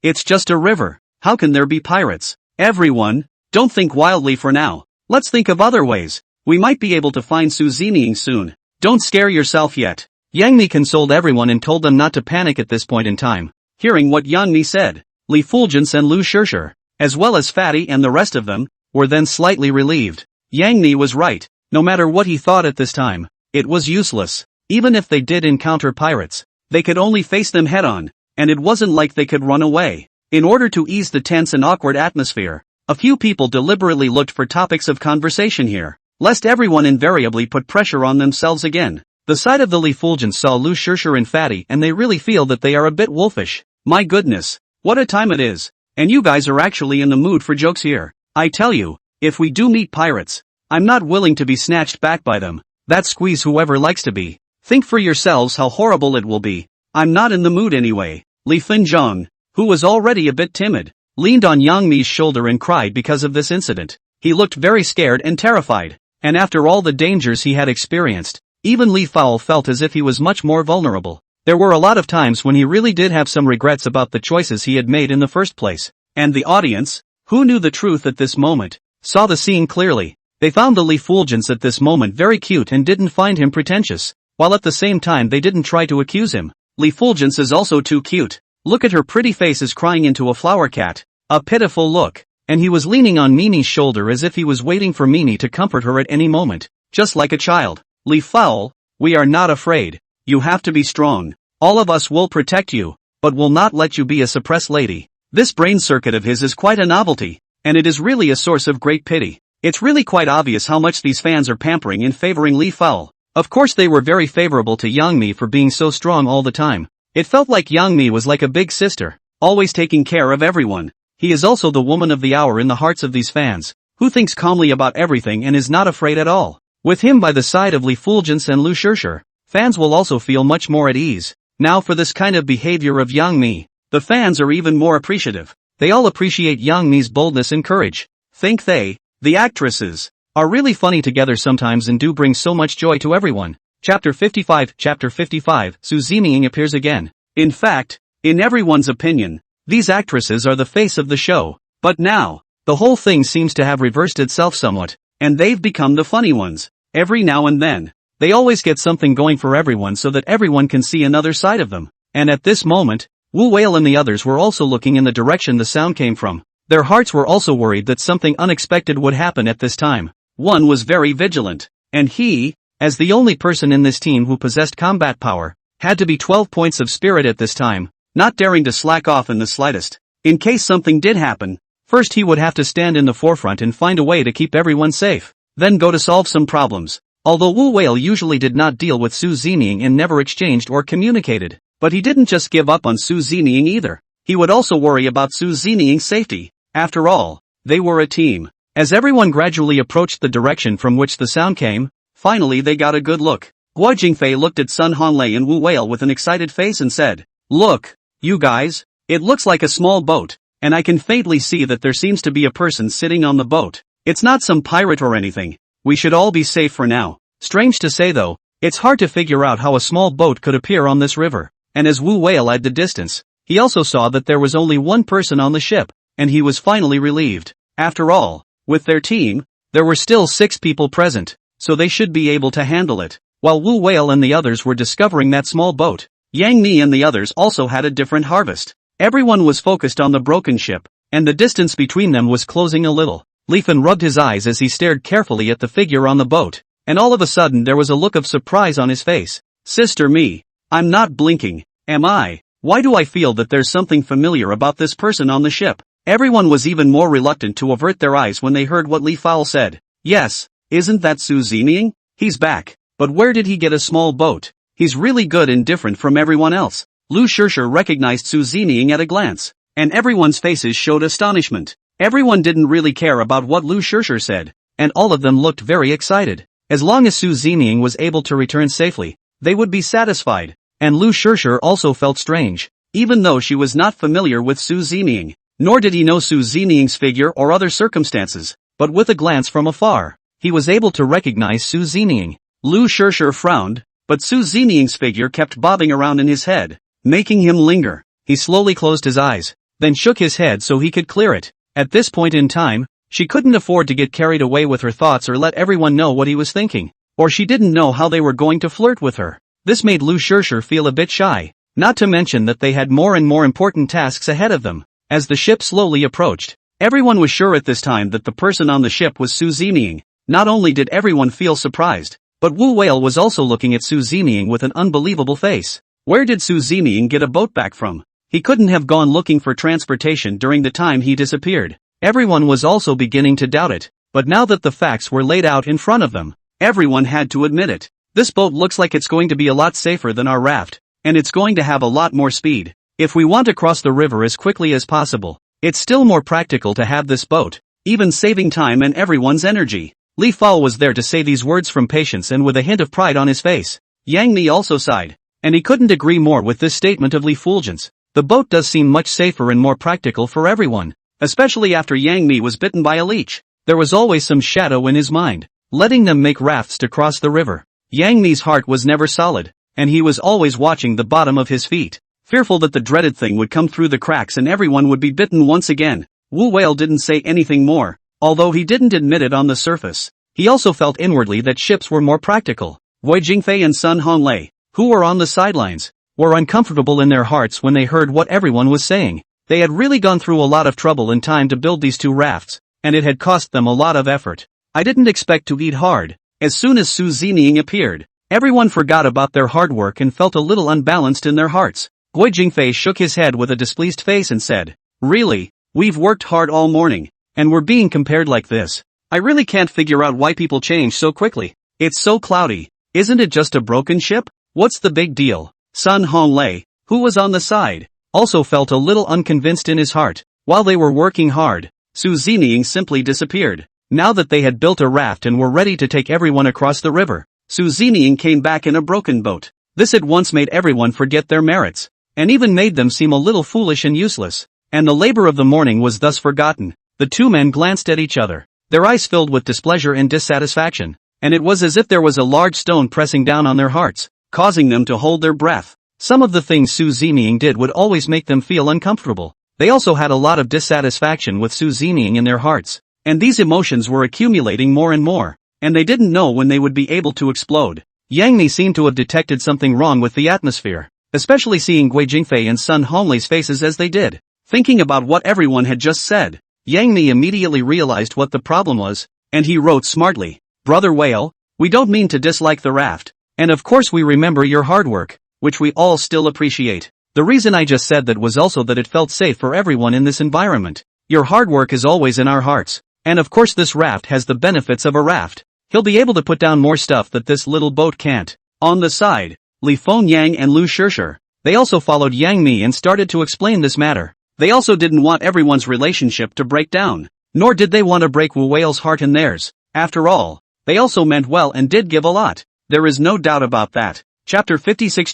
it's just a river. How can there be pirates? Everyone, don't think wildly for now. Let's think of other ways. We might be able to find Su Zeming soon. Don't scare yourself yet. Yang Mi consoled everyone and told them not to panic at this point in time. Hearing what Yang Mi said, Li Fulgence and Lu Shirshir, as well as Fatty and the rest of them, were then slightly relieved. Yang Mi was right. No matter what he thought at this time, it was useless. Even if they did encounter pirates, they could only face them head-on, and it wasn't like they could run away. In order to ease the tense and awkward atmosphere, a few people deliberately looked for topics of conversation here, lest everyone invariably put pressure on themselves again. The sight of the Li Fulgence saw Lu Shirshir and Fatty and they really feel that they are a bit wolfish. My goodness, what a time it is, and you guys are actually in the mood for jokes here. I tell you, if we do meet pirates, I'm not willing to be snatched back by them. That squeeze whoever likes to be. Think for yourselves how horrible it will be. I'm not in the mood anyway. Li Finzhong, who was already a bit timid, leaned on Yang Mi's shoulder and cried because of this incident. He looked very scared and terrified, and after all the dangers he had experienced, even Li Fal felt as if he was much more vulnerable. There were a lot of times when he really did have some regrets about the choices he had made in the first place. And the audience, who knew the truth at this moment, saw the scene clearly. They found the Li Fulgence at this moment very cute and didn't find him pretentious, while at the same time they didn't try to accuse him. Li Fulgence is also too cute. Look at her pretty face is crying into a flower cat. A pitiful look. and he was leaning on Mimi's shoulder as if he was waiting for Mimi to comfort her at any moment, just like a child. Li Fowl, we are not afraid. You have to be strong. All of us will protect you, but will not let you be a suppressed lady. This brain circuit of his is quite a novelty, and it is really a source of great pity. It's really quite obvious how much these fans are pampering and favoring Li Fowl. Of course they were very favorable to Yang Mi for being so strong all the time. It felt like Yang Mi was like a big sister, always taking care of everyone. He is also the woman of the hour in the hearts of these fans, who thinks calmly about everything and is not afraid at all. With him by the side of Li Fulgence and Lu Shirshir, fans will also feel much more at ease. Now for this kind of behavior of Yang Mi, the fans are even more appreciative. They all appreciate Yang Mi's boldness and courage. Think they, the actresses, are really funny together sometimes and do bring so much joy to everyone. Chapter 55. Chapter 55, Su Zeming appears again. In fact, in everyone's opinion, these actresses are the face of the show. But now, the whole thing seems to have reversed itself somewhat, and they've become the funny ones. Every now and then, they always get something going for everyone so that everyone can see another side of them. And at this moment, Wu Whale and the others were also looking in the direction the sound came from. Their hearts were also worried that something unexpected would happen at this time. One was very vigilant, and he, as the only person in this team who possessed combat power, had to be 12 points of spirit at this time, not daring to slack off in the slightest. In case something did happen, first he would have to stand in the forefront and find a way to keep everyone safe, then go to solve some problems. Although Wu Whale usually did not deal with Su Zeming and never exchanged or communicated, but he didn't just give up on Su Zeming either. He would also worry about Su Zeming's safety. After all, they were a team. As everyone gradually approached the direction from which the sound came, finally they got a good look. Guo Jingfei looked at Sun Hanlei and Wu Whale with an excited face and said, "Look, you guys, it looks like a small boat, and I can faintly see that there seems to be a person sitting on the boat. It's not some pirate or anything. We should all be safe for now." Strange to say though, it's hard to figure out how a small boat could appear on this river, and as Wu Whale at the distance, he also saw that there was only one person on the ship, and he was finally relieved. After all, with their team, there were still 6 people present, so they should be able to handle it. While Wu Whale and the others were discovering that small boat, Yang Mi and the others also had a different harvest. Everyone was focused on the broken ship, and the distance between them was closing a little. Li Fan rubbed his eyes as he stared carefully at the figure on the boat, and all of a sudden there was a look of surprise on his face. "Sister Mi, I'm not blinking, am I? Why do I feel that there's something familiar about this person on the ship?" Everyone was even more reluctant to avert their eyes when they heard what Li Fowl said. "Yes, isn't that Su Zeming? He's back, but where did he get a small boat? He's really good and different from everyone else." Lu Shirshir recognized Su Zeming at a glance, and everyone's faces showed astonishment. Everyone didn't really care about what Lu Shirshir said, and all of them looked very excited. As long as Su Zeming was able to return safely, they would be satisfied, and Lu Shirshir also felt strange, even though she was not familiar with Su Zeming. Nor did he know Su Zeming's figure or other circumstances, but with a glance from afar, he was able to recognize Su Zeming. Lu Shirshir frowned, but Su Zeming's figure kept bobbing around in his head, making him linger. He slowly closed his eyes, then shook his head so he could clear it. At this point in time, she couldn't afford to get carried away with her thoughts or let everyone know what he was thinking, or she didn't know how they were going to flirt with her. This made Lu Shirshir feel a bit shy, not to mention that they had more and more important tasks ahead of them. As the ship slowly approached, everyone was sure at this time that the person on the ship was Su Zeming. Not only did everyone feel surprised, but Wu Whale was also looking at Su Zeming with an unbelievable face. Where did Su Zeming get a boat back from? He couldn't have gone looking for transportation during the time he disappeared. Everyone was also beginning to doubt it, but now that the facts were laid out in front of them, everyone had to admit it. This boat looks like it's going to be a lot safer than our raft, and it's going to have a lot more speed. If we want to cross the river as quickly as possible, it's still more practical to have this boat, even saving time and everyone's energy. Li Fowl was there to say these words from patience and with a hint of pride on his face. Yang Mi also sighed, and he couldn't agree more with this statement of Li Fulgence. The boat does seem much safer and more practical for everyone, especially after Yang Mi was bitten by a leech. There was always some shadow in his mind, letting them make rafts to cross the river. Yang Mi's heart was never solid, and he was always watching the bottom of his feet, fearful that the dreaded thing would come through the cracks and everyone would be bitten once again. Wu Whale didn't say anything more, although he didn't admit it on the surface. He also felt inwardly that ships were more practical. Guo Jingfei and Sun Hanlei, who were on the sidelines, were uncomfortable in their hearts when they heard what everyone was saying. They had really gone through a lot of trouble and time to build these 2 rafts, and it had cost them a lot of effort. I didn't expect to eat hard. As soon as Su Zining appeared, everyone forgot about their hard work and felt a little unbalanced in their hearts. Guo Jingfei shook his head with a displeased face and said, "Really? We've worked hard all morning, and we're being compared like this. I really can't figure out why people change so quickly. It's so cloudy. Isn't it just a broken ship? What's the big deal?" Sun Honglei, who was on the side, also felt a little unconvinced in his heart. While they were working hard, Su Zining simply disappeared. Now that they had built a raft and were ready to take everyone across the river, Su Zining came back in a broken boat. This at once made everyone forget their merits, and even made them seem a little foolish and useless. And the labor of the morning was thus forgotten. The 2 men glanced at each other, their eyes filled with displeasure and dissatisfaction, and it was as if there was a large stone pressing down on their hearts, causing them to hold their breath. Some of the things Su Zining did would always make them feel uncomfortable. They also had a lot of dissatisfaction with Su Zining in their hearts, and these emotions were accumulating more and more, and they didn't know when they would be able to explode. Yang Mi seemed to have detected something wrong with the atmosphere, especially seeing Guo Jingfei and Sun Honglei's faces as they did. Thinking about what everyone had just said, Yang Mi immediately realized what the problem was, and he wrote smartly, "Brother Whale, we don't mean to dislike the raft, and of course we remember your hard work, which we all still appreciate. The reason I just said that was also that it felt safe for everyone in this environment. Your hard work is always in our hearts, and of course this raft has the benefits of a raft. He'll be able to put down more stuff that this little boat can't." On the side, Li Fengyang and Lu Shishir, they also followed Yang Mi and started to explain this matter. They also didn't want everyone's relationship to break down, nor did they want to break Wu Whale's heart and theirs. After all, they also meant well and did give a lot. There is no doubt about that. Chapter 56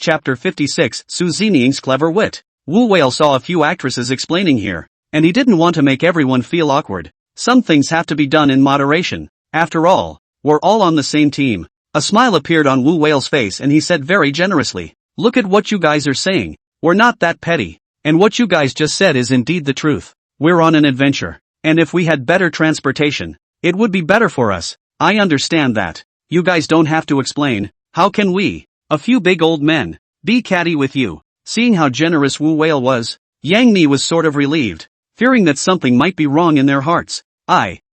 Su Zining's clever wit. Wu Whale saw a few actresses explaining here, and he didn't want to make everyone feel awkward. Some things have to be done in moderation. After all, we're all on the same team. A smile appeared on Wu Whale's face and he said very generously, "Look at what you guys are saying. We're not that petty. And what you guys just said is indeed the truth. We're on an adventure. And if we had better transportation, it would be better for us. I understand that. You guys don't have to explain. How can we, a few big old men, be catty with you?" Seeing how generous Wu Whale was, Yang Mi was sort of relieved, fearing that something might be wrong in their hearts.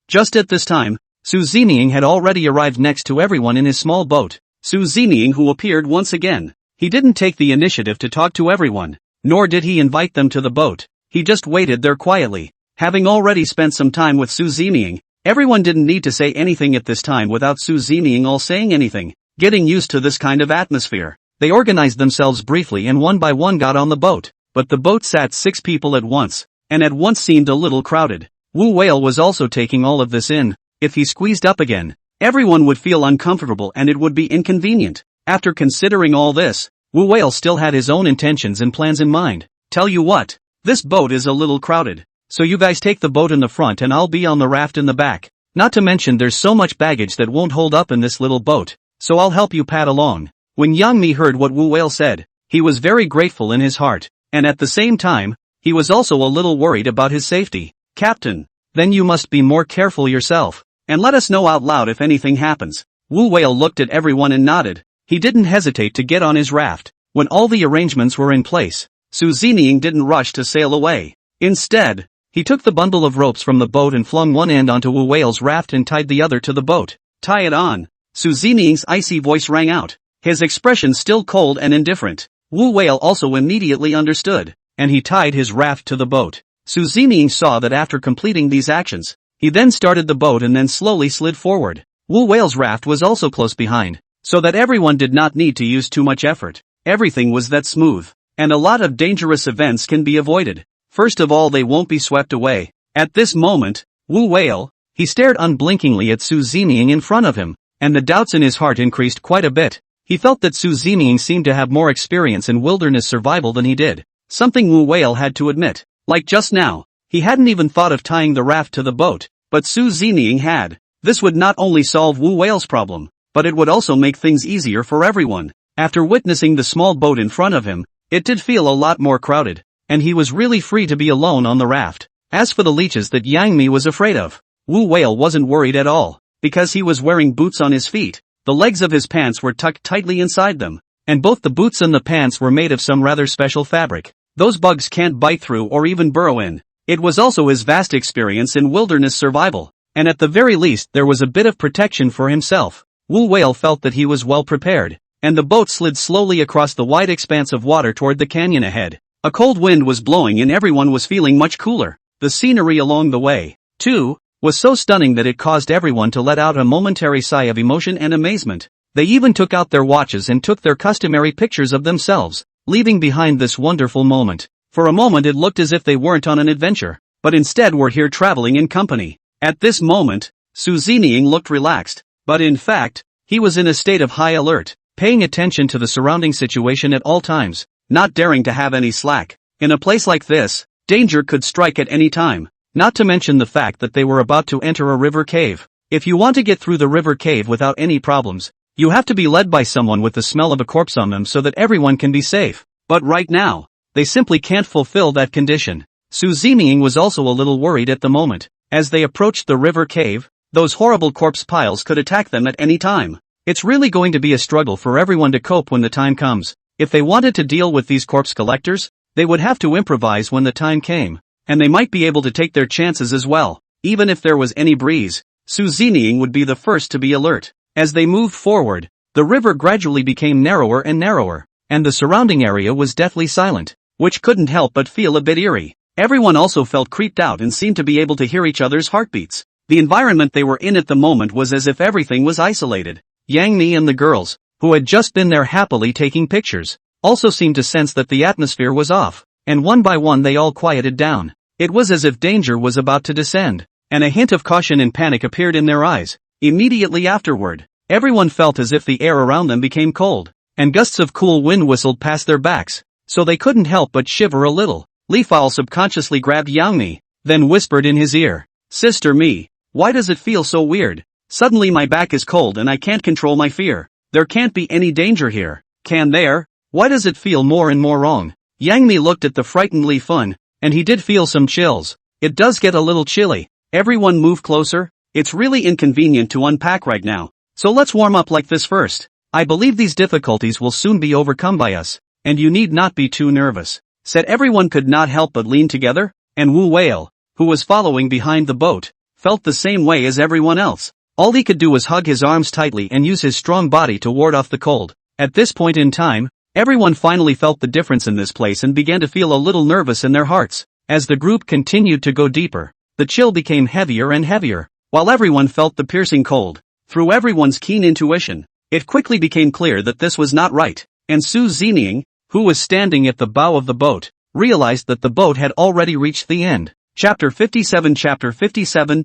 Just at this time, Su Zining had already arrived next to everyone in his small boat. Su Zining, who appeared once again, he didn't take the initiative to talk to everyone, nor did he invite them to the boat. He just waited there quietly. Having already spent some time with Su Zining, everyone didn't need to say anything at this time without Su Zining all saying anything. Getting used to this kind of atmosphere, they organized themselves briefly and one by one got on the boat, but the boat sat 6 people at once, and at once seemed a little crowded. Wu Whale was also taking all of this in. If he squeezed up again, everyone would feel uncomfortable and it would be inconvenient. After considering all this, Wu Whale still had his own intentions and plans in mind. "Tell you what, this boat is a little crowded, so you guys take the boat in the front and I'll be on the raft in the back. Not to mention there's so much baggage that won't hold up in this little boat, so I'll help you pad along." When Yang Mi heard what Wu Whale said, he was very grateful in his heart, and at the same time, he was also a little worried about his safety. "Captain, then you must be more careful yourself, and let us know out loud if anything happens." Wu Whale looked at everyone and nodded. He didn't hesitate to get on his raft. When all the arrangements were in place, Su Zining didn't rush to sail away. Instead, he took the bundle of ropes from the boat and flung one end onto Wu Whale's raft and tied the other to the boat. "Tie it on." Su Zining's icy voice rang out, his expression still cold and indifferent. Wu Whale also immediately understood, and he tied his raft to the boat. Su Zining saw that after completing these actions, he then started the boat and then slowly slid forward. Wu Whale's raft was also close behind, so that everyone did not need to use too much effort. Everything was that smooth, and a lot of dangerous events can be avoided. First of all, they won't be swept away. At this moment, Wu Whale, he stared unblinkingly at Su Zining in front of him, and the doubts in his heart increased quite a bit. He felt that Su Zining seemed to have more experience in wilderness survival than he did, something Wu Whale had to admit. Like just now, he hadn't even thought of tying the raft to the boat, but Su Zining had. This would not only solve Wu Whale's problem, but it would also make things easier for everyone. After witnessing the small boat in front of him, it did feel a lot more crowded, and he was really free to be alone on the raft. As for the leeches that Yang Mi was afraid of, Wu Whale wasn't worried at all, because he was wearing boots on his feet. The legs of his pants were tucked tightly inside them, and both the boots and the pants were made of some rather special fabric. Those bugs can't bite through or even burrow in. It was also his vast experience in wilderness survival, and at the very least there was a bit of protection for himself. Wu Whale felt that he was well prepared, and the boat slid slowly across the wide expanse of water toward the canyon ahead. A cold wind was blowing and everyone was feeling much cooler. The scenery along the way, too, was so stunning that it caused everyone to let out a momentary sigh of emotion and amazement. They even took out their watches and took their customary pictures of themselves, leaving behind this wonderful moment. For a moment it looked as if they weren't on an adventure, but instead were here traveling in company. At this moment, Su Zining looked relaxed, but in fact, he was in a state of high alert, paying attention to the surrounding situation at all times, not daring to have any slack. In a place like this, danger could strike at any time, not to mention the fact that they were about to enter a river cave. If you want to get through the river cave without any problems, you have to be led by someone with the smell of a corpse on them so that everyone can be safe. But right now, they simply can't fulfill that condition. Su Zining was also a little worried at the moment. As they approached the river cave, those horrible corpse piles could attack them at any time. It's really going to be a struggle for everyone to cope when the time comes. If they wanted to deal with these corpse collectors, they would have to improvise when the time came, and they might be able to take their chances as well. Even if there was any breeze, Su Zining would be the first to be alert. As they moved forward, the river gradually became narrower and narrower, and the surrounding area was deathly silent, which couldn't help but feel a bit eerie. Everyone also felt creeped out and seemed to be able to hear each other's heartbeats. The environment they were in at the moment was as if everything was isolated. Yang Mi and the girls, who had just been there happily taking pictures, also seemed to sense that the atmosphere was off, and one by one they all quieted down. It was as if danger was about to descend, and a hint of caution and panic appeared in their eyes. Immediately afterward, everyone felt as if the air around them became cold, and gusts of cool wind whistled past their backs, so they couldn't help but shiver a little. Li Fao subconsciously grabbed Yang Mi, then whispered in his ear, "Sister Mi, why does it feel so weird? Suddenly my back is cold and I can't control my fear. There can't be any danger here, can there? Why does it feel more and more wrong?" Yang Mi looked at the frightened Li Fun, and he did feel some chills. It does get a little chilly. Everyone move closer. It's really inconvenient to unpack right now, so let's warm up like this first. I believe these difficulties will soon be overcome by us, and you need not be too nervous, said. Everyone could not help but lean together, and Wu Whale, who was following behind the boat, felt the same way as everyone else. All he could do was hug his arms tightly and use his strong body to ward off the cold. At this point in time, everyone finally felt the difference in this place and began to feel a little nervous in their hearts. As the group continued to go deeper, the chill became heavier and heavier, while everyone felt the piercing cold. Through everyone's keen intuition, it quickly became clear that this was not right, and Su Zining, who was standing at the bow of the boat, realized that the boat had already reached the end. Chapter 57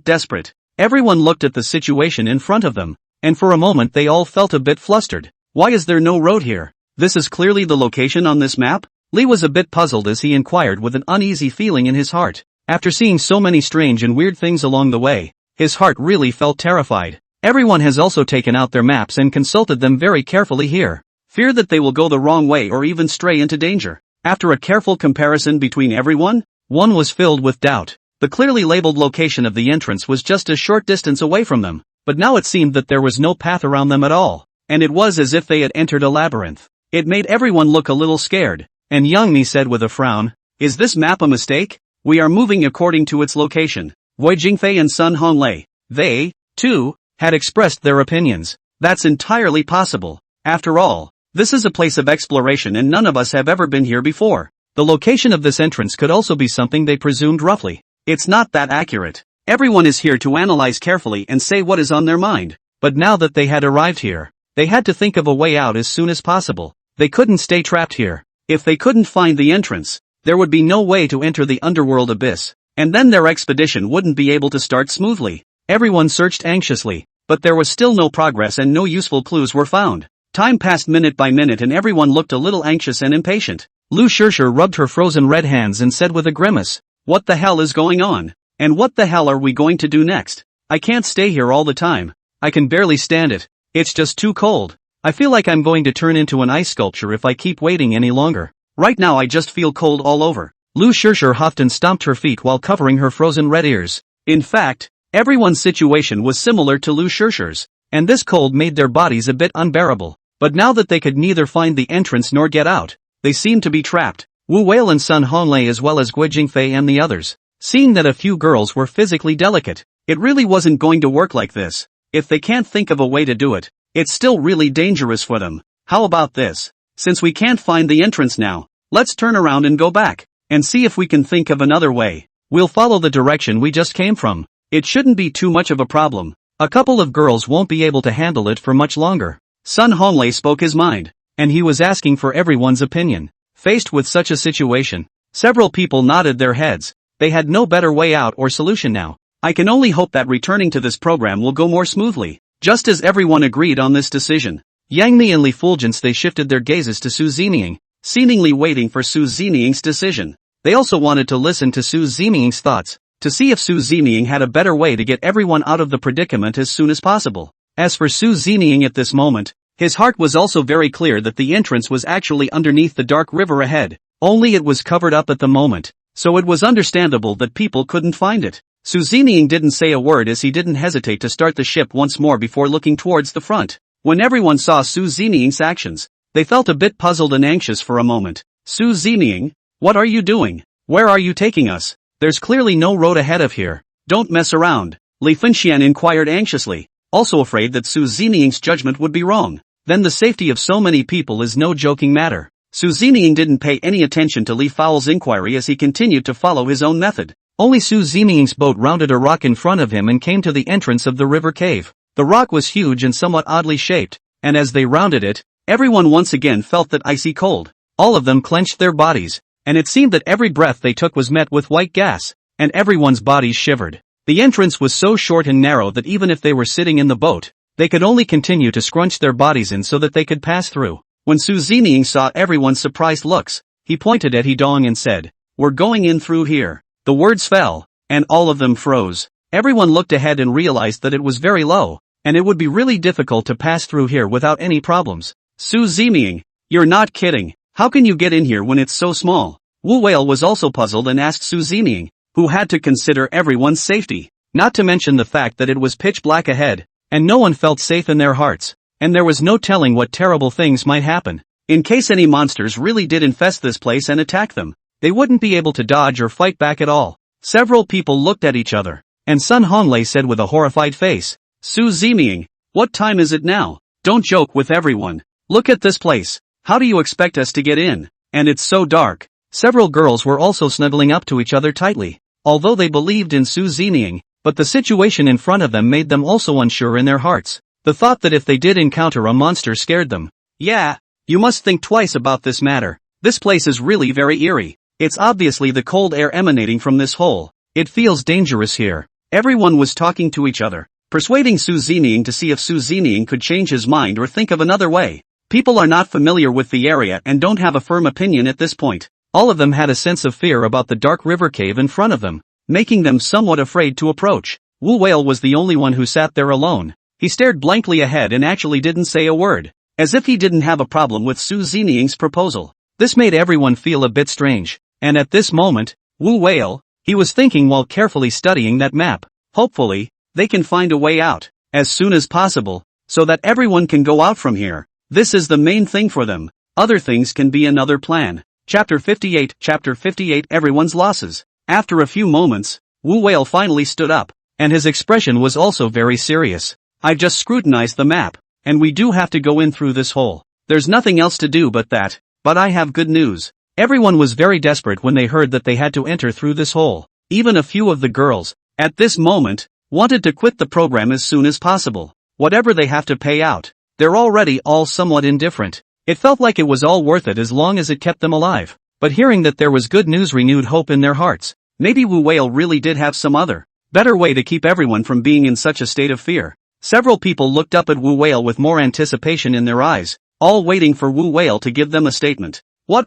Desperate. Everyone looked at the situation in front of them, and for a moment they all felt a bit flustered. Why is there no road here? This is clearly the location on this map? Li was a bit puzzled as he inquired with an uneasy feeling in his heart. After seeing so many strange and weird things along the way, his heart really felt terrified. Everyone has also taken out their maps and consulted them very carefully here, fear that they will go the wrong way or even stray into danger. After a careful comparison between everyone, one was filled with doubt. The clearly labeled location of the entrance was just a short distance away from them, but now it seemed that there was no path around them at all, and it was as if they had entered a labyrinth. It made everyone look a little scared, and Yang Mi said with a frown, "Is this map a mistake? We are moving according to its location." Guo Jingfei and Sun Honglei, they, too, had expressed their opinions. That's entirely possible. After all, this is a place of exploration and none of us have ever been here before. The location of this entrance could also be something they presumed roughly. It's not that accurate. Everyone is here to analyze carefully and say what is on their mind. But now that they had arrived here, they had to think of a way out as soon as possible. They couldn't stay trapped here. If they couldn't find the entrance, there would be no way to enter the underworld abyss, and then their expedition wouldn't be able to start smoothly. Everyone searched anxiously, but there was still no progress and no useful clues were found. Time passed minute by minute and everyone looked a little anxious and impatient. Lu Shishir rubbed her frozen red hands and said with a grimace, "What the hell is going on? And what the hell are we going to do next? I can't stay here all the time. I can barely stand it. It's just too cold. I feel like I'm going to turn into an ice sculpture if I keep waiting any longer. Right now I just feel cold all over." Lu Shishir huffed and stomped her feet while covering her frozen red ears. In fact, everyone's situation was similar to Lu Shishir's, and this cold made their bodies a bit unbearable. But now that they could neither find the entrance nor get out, they seemed to be trapped. Wu Whale and Sun Honglei as well as Guo Jingfei and the others. Seeing that a few girls were physically delicate, it really wasn't going to work like this. If they can't think of a way to do it, it's still really dangerous for them. How about this? Since we can't find the entrance now, let's turn around and go back, and see if we can think of another way. We'll follow the direction we just came from. It shouldn't be too much of a problem. A couple of girls won't be able to handle it for much longer. Sun Honglei spoke his mind, and he was asking for everyone's opinion. Faced with such a situation, several people nodded their heads. They had no better way out or solution now. I can only hope that returning to this program will go more smoothly. Just as everyone agreed on this decision, Yang Mi and Li Fulgence they shifted their gazes to Su Ziming, seemingly waiting for Su Ziming's decision. They also wanted to listen to Su Ziming's thoughts, to see if Su Ziming had a better way to get everyone out of the predicament as soon as possible. As for Su Ziming at this moment, his heart was also very clear that the entrance was actually underneath the dark river ahead, only it was covered up at the moment, so it was understandable that people couldn't find it. Su Ziming didn't say a word as he didn't hesitate to start the ship once more before looking towards the front. When everyone saw Su Ziming's actions, they felt a bit puzzled and anxious for a moment. Su Ziming, what are you doing? Where are you taking us? There's clearly no road ahead of here. Don't mess around. Li Fenxian inquired anxiously, also afraid that Su Ziming's judgment would be wrong. Then the safety of so many people is no joking matter. Su Ziming didn't pay any attention to Li Fowl's inquiry as he continued to follow his own method. Only Su Ziming's boat rounded a rock in front of him and came to the entrance of the river cave. The rock was huge and somewhat oddly shaped, and as they rounded it, everyone once again felt that icy cold. All of them clenched their bodies, and it seemed that every breath they took was met with white gas, and everyone's bodies shivered. The entrance was so short and narrow that even if they were sitting in the boat, they could only continue to scrunch their bodies in so that they could pass through. When Su Ziming saw everyone's surprised looks, he pointed at Hedong and said, "We're going in through here." The words fell, and all of them froze. Everyone looked ahead and realized that it was very low, and it would be really difficult to pass through here without any problems. Su Ziming, you're not kidding. How can you get in here when it's so small? Wu Whale was also puzzled and asked Su Ziming, who had to consider everyone's safety, not to mention the fact that it was pitch black ahead, and no one felt safe in their hearts, and there was no telling what terrible things might happen. In case any monsters really did infest this place and attack them, they wouldn't be able to dodge or fight back at all. Several people looked at each other, and Sun Honglei said with a horrified face, "Su Ziming, what time is it now? Don't joke with everyone. Look at this place. How do you expect us to get in? And it's so dark." Several girls were also snuggling up to each other tightly, although they believed in Su Ziming, but the situation in front of them made them also unsure in their hearts. The thought that if they did encounter a monster scared them. "Yeah, you must think twice about this matter. This place is really very eerie. It's obviously the cold air emanating from this hole. It feels dangerous here." Everyone was talking to each other, persuading Su Ziming to see if Su Ziming could change his mind or think of another way. People are not familiar with the area and don't have a firm opinion at this point. All of them had a sense of fear about the dark river cave in front of them, making them somewhat afraid to approach. Wu Whale was the only one who sat there alone. He stared blankly ahead and actually didn't say a word, as if he didn't have a problem with Su Ziming's proposal. This made everyone feel a bit strange. And at this moment, Wu Whale, he was thinking while carefully studying that map. Hopefully, they can find a way out, as soon as possible, so that everyone can go out from here. This is the main thing for them. Other things can be another plan. Chapter 58 Everyone's Losses. After a few moments, Wu Whale finally stood up, and his expression was also very serious. "I've just scrutinized the map, and we do have to go in through this hole. There's nothing else to do but that, but I have good news." Everyone was very desperate when they heard that they had to enter through this hole. Even a few of the girls, at this moment, wanted to quit the program as soon as possible. Whatever they have to pay out, they're already all somewhat indifferent. It felt like it was all worth it as long as it kept them alive. But hearing that there was good news renewed hope in their hearts. Maybe Wu Whale really did have some other, better way to keep everyone from being in such a state of fear. Several people looked up at Wu Whale with more anticipation in their eyes, all waiting for Wu Whale to give them a statement. "What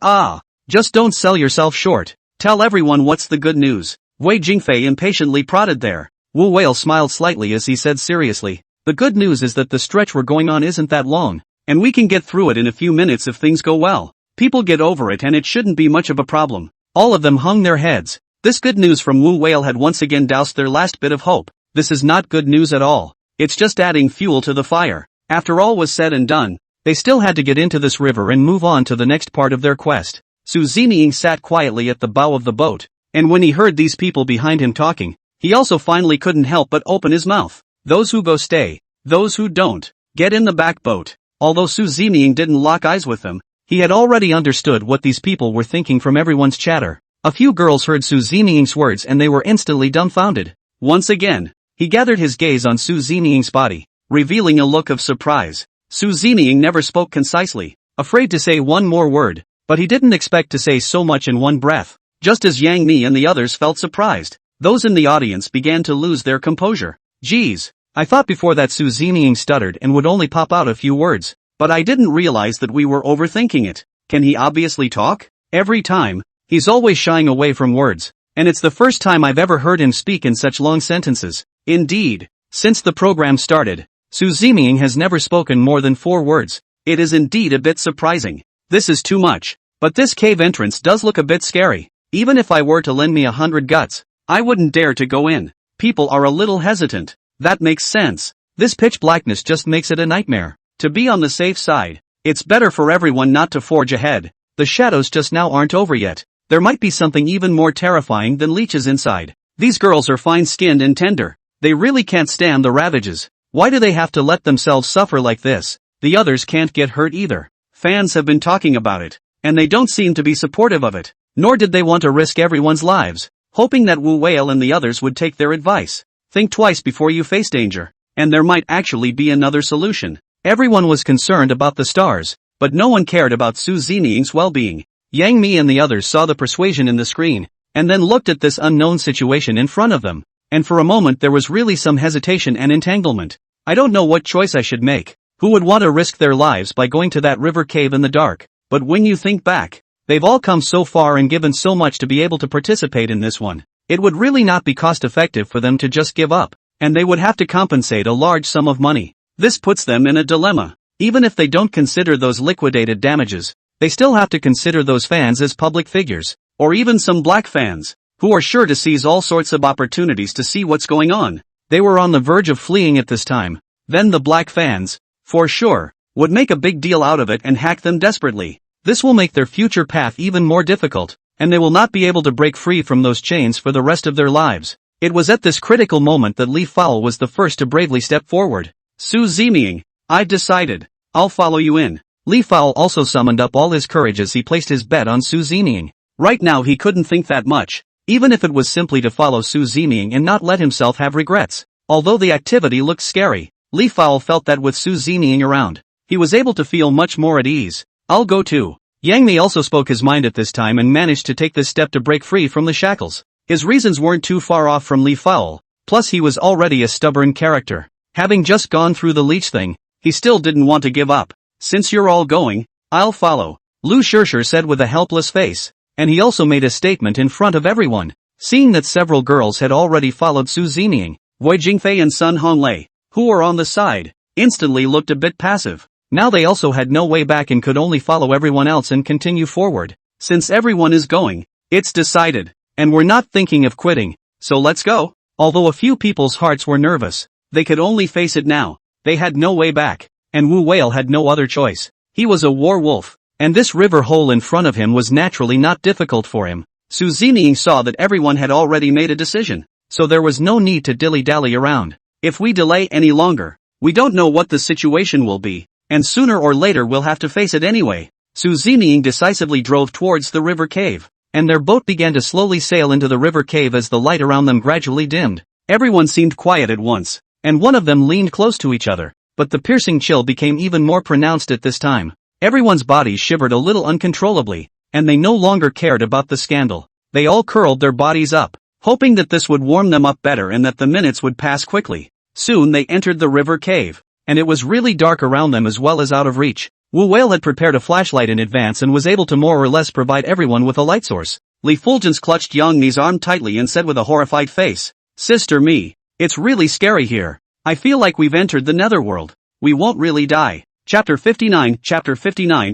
Just don't sell yourself short. Tell everyone what's the good news." Guo Jingfei impatiently prodded there. Wu Whale smiled slightly as he said seriously, "The good news is that the stretch we're going on isn't that long, and we can get through it in a few minutes if things go well. People get over it and it shouldn't be much of a problem." All of them hung their heads. This good news from Wu Whale had once again doused their last bit of hope. This is not good news at all. It's just adding fuel to the fire. After all was said and done, they still had to get into this river and move on to the next part of their quest. Su Zeming sat quietly at the bow of the boat, and when he heard these people behind him talking, he also finally couldn't help but open his mouth. Those who go stay, those who don't, get in the back boat. Although Su Zeming didn't lock eyes with them, he had already understood what these people were thinking from everyone's chatter. A few girls heard Su Zeming's words and they were instantly dumbfounded. Once again, he gathered his gaze on Su Zeming's body, revealing a look of surprise. Su Zeming never spoke concisely, afraid to say one more word, but he didn't expect to say so much in one breath. Just as Yang Mi and the others felt surprised, those in the audience began to lose their composure. Geez, I thought before that Su Zeming stuttered and would only pop out a few words, but I didn't realize that we were overthinking it. Can he obviously talk? Every time, he's always shying away from words, and it's the first time I've ever heard him speak in such long sentences. Indeed, since the program started, Su Zeming has never spoken more than 4 words. It is indeed a bit surprising. This is too much, but this cave entrance does look a bit scary. Even if I were to lend me 100 guts, I wouldn't dare to go in. People are a little hesitant. That makes sense. This pitch blackness just makes it a nightmare. To be on the safe side, it's better for everyone not to forge ahead. The shadows just now aren't over yet. There might be something even more terrifying than leeches inside. These girls are fine-skinned and tender. They really can't stand the ravages. Why do they have to let themselves suffer like this? The others can't get hurt either. Fans have been talking about it, and they don't seem to be supportive of it. Nor did they want to risk everyone's lives, hoping that Wu Whale and the others would take their advice. Think twice before you face danger, and there might actually be another solution. Everyone was concerned about the stars, but no one cared about Su Zeming's well-being. Yang Mi and the others saw the persuasion in the screen, and then looked at this unknown situation in front of them, and for a moment there was really some hesitation and entanglement. I don't know what choice I should make. Who would want to risk their lives by going to that river cave in the dark? But when you think back, they've all come so far and given so much to be able to participate in this one. It would really not be cost-effective for them to just give up, and they would have to compensate a large sum of money. This puts them in a dilemma. Even if they don't consider those liquidated damages, they still have to consider those fans as public figures, or even some black fans, who are sure to seize all sorts of opportunities to see what's going on. They were on the verge of fleeing at this time. Then the black fans, for sure, would make a big deal out of it and hack them desperately. This will make their future path even more difficult, and they will not be able to break free from those chains for the rest of their lives. It was at this critical moment that Li Fowl was the first to bravely step forward. Su Zeming, I've decided. I'll follow you in. Li Fowl also summoned up all his courage as he placed his bet on Su Zeming. Right now he couldn't think that much, even if it was simply to follow Su Zeming and not let himself have regrets. Although the activity looked scary, Li Fowl felt that with Su Zeming around, he was able to feel much more at ease. I'll go too. Yang Mi also spoke his mind at this time and managed to take this step to break free from the shackles. His reasons weren't too far off from Li Fowl, plus he was already a stubborn character. Having just gone through the leech thing, he still didn't want to give up. Since you're all going, I'll follow, Lu Shirshir said with a helpless face, and he also made a statement in front of everyone. Seeing that several girls had already followed Su Zeming, Guo Jingfei and Sun Honglei, who were on the side, instantly looked a bit passive. Now they also had no way back and could only follow everyone else and continue forward. Since everyone is going, it's decided, and we're not thinking of quitting, so let's go. Although a few people's hearts were nervous, they could only face it now. They had no way back, and Wu Whale had no other choice. He was a war wolf, and this river hole in front of him was naturally not difficult for him. Su Zeming saw that everyone had already made a decision, so there was no need to dilly-dally around. If we delay any longer, we don't know what the situation will be, and sooner or later we'll have to face it anyway. Su Zeming decisively drove towards the river cave, and their boat began to slowly sail into the river cave as the light around them gradually dimmed. Everyone seemed quiet at once, and one of them leaned close to each other, but the piercing chill became even more pronounced at this time. Everyone's bodies shivered a little uncontrollably, and they no longer cared about the scandal. They all curled their bodies up, hoping that this would warm them up better and that the minutes would pass quickly. Soon they entered the river cave, and it was really dark around them as well as out of reach. Wu Whale had prepared a flashlight in advance and was able to more or less provide everyone with a light source. Li Fulgence clutched Yang Mi's arm tightly and said with a horrified face, "Sister Mi, it's really scary here. I feel like we've entered the netherworld. We won't really die." Chapter 59,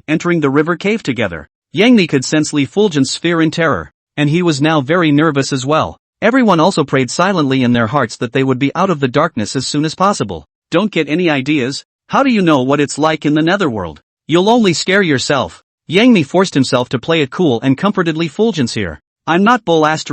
entering the river cave together. Yang Mi could sense Li Fulgence's fear and terror, and he was now very nervous as well. Everyone also prayed silently in their hearts that they would be out of the darkness as soon as possible. Don't get any ideas? How do you know what it's like in the netherworld? You'll only scare yourself. Yang Mi forced himself to play it cool and comfortedly fulgence here. I'm not bull *********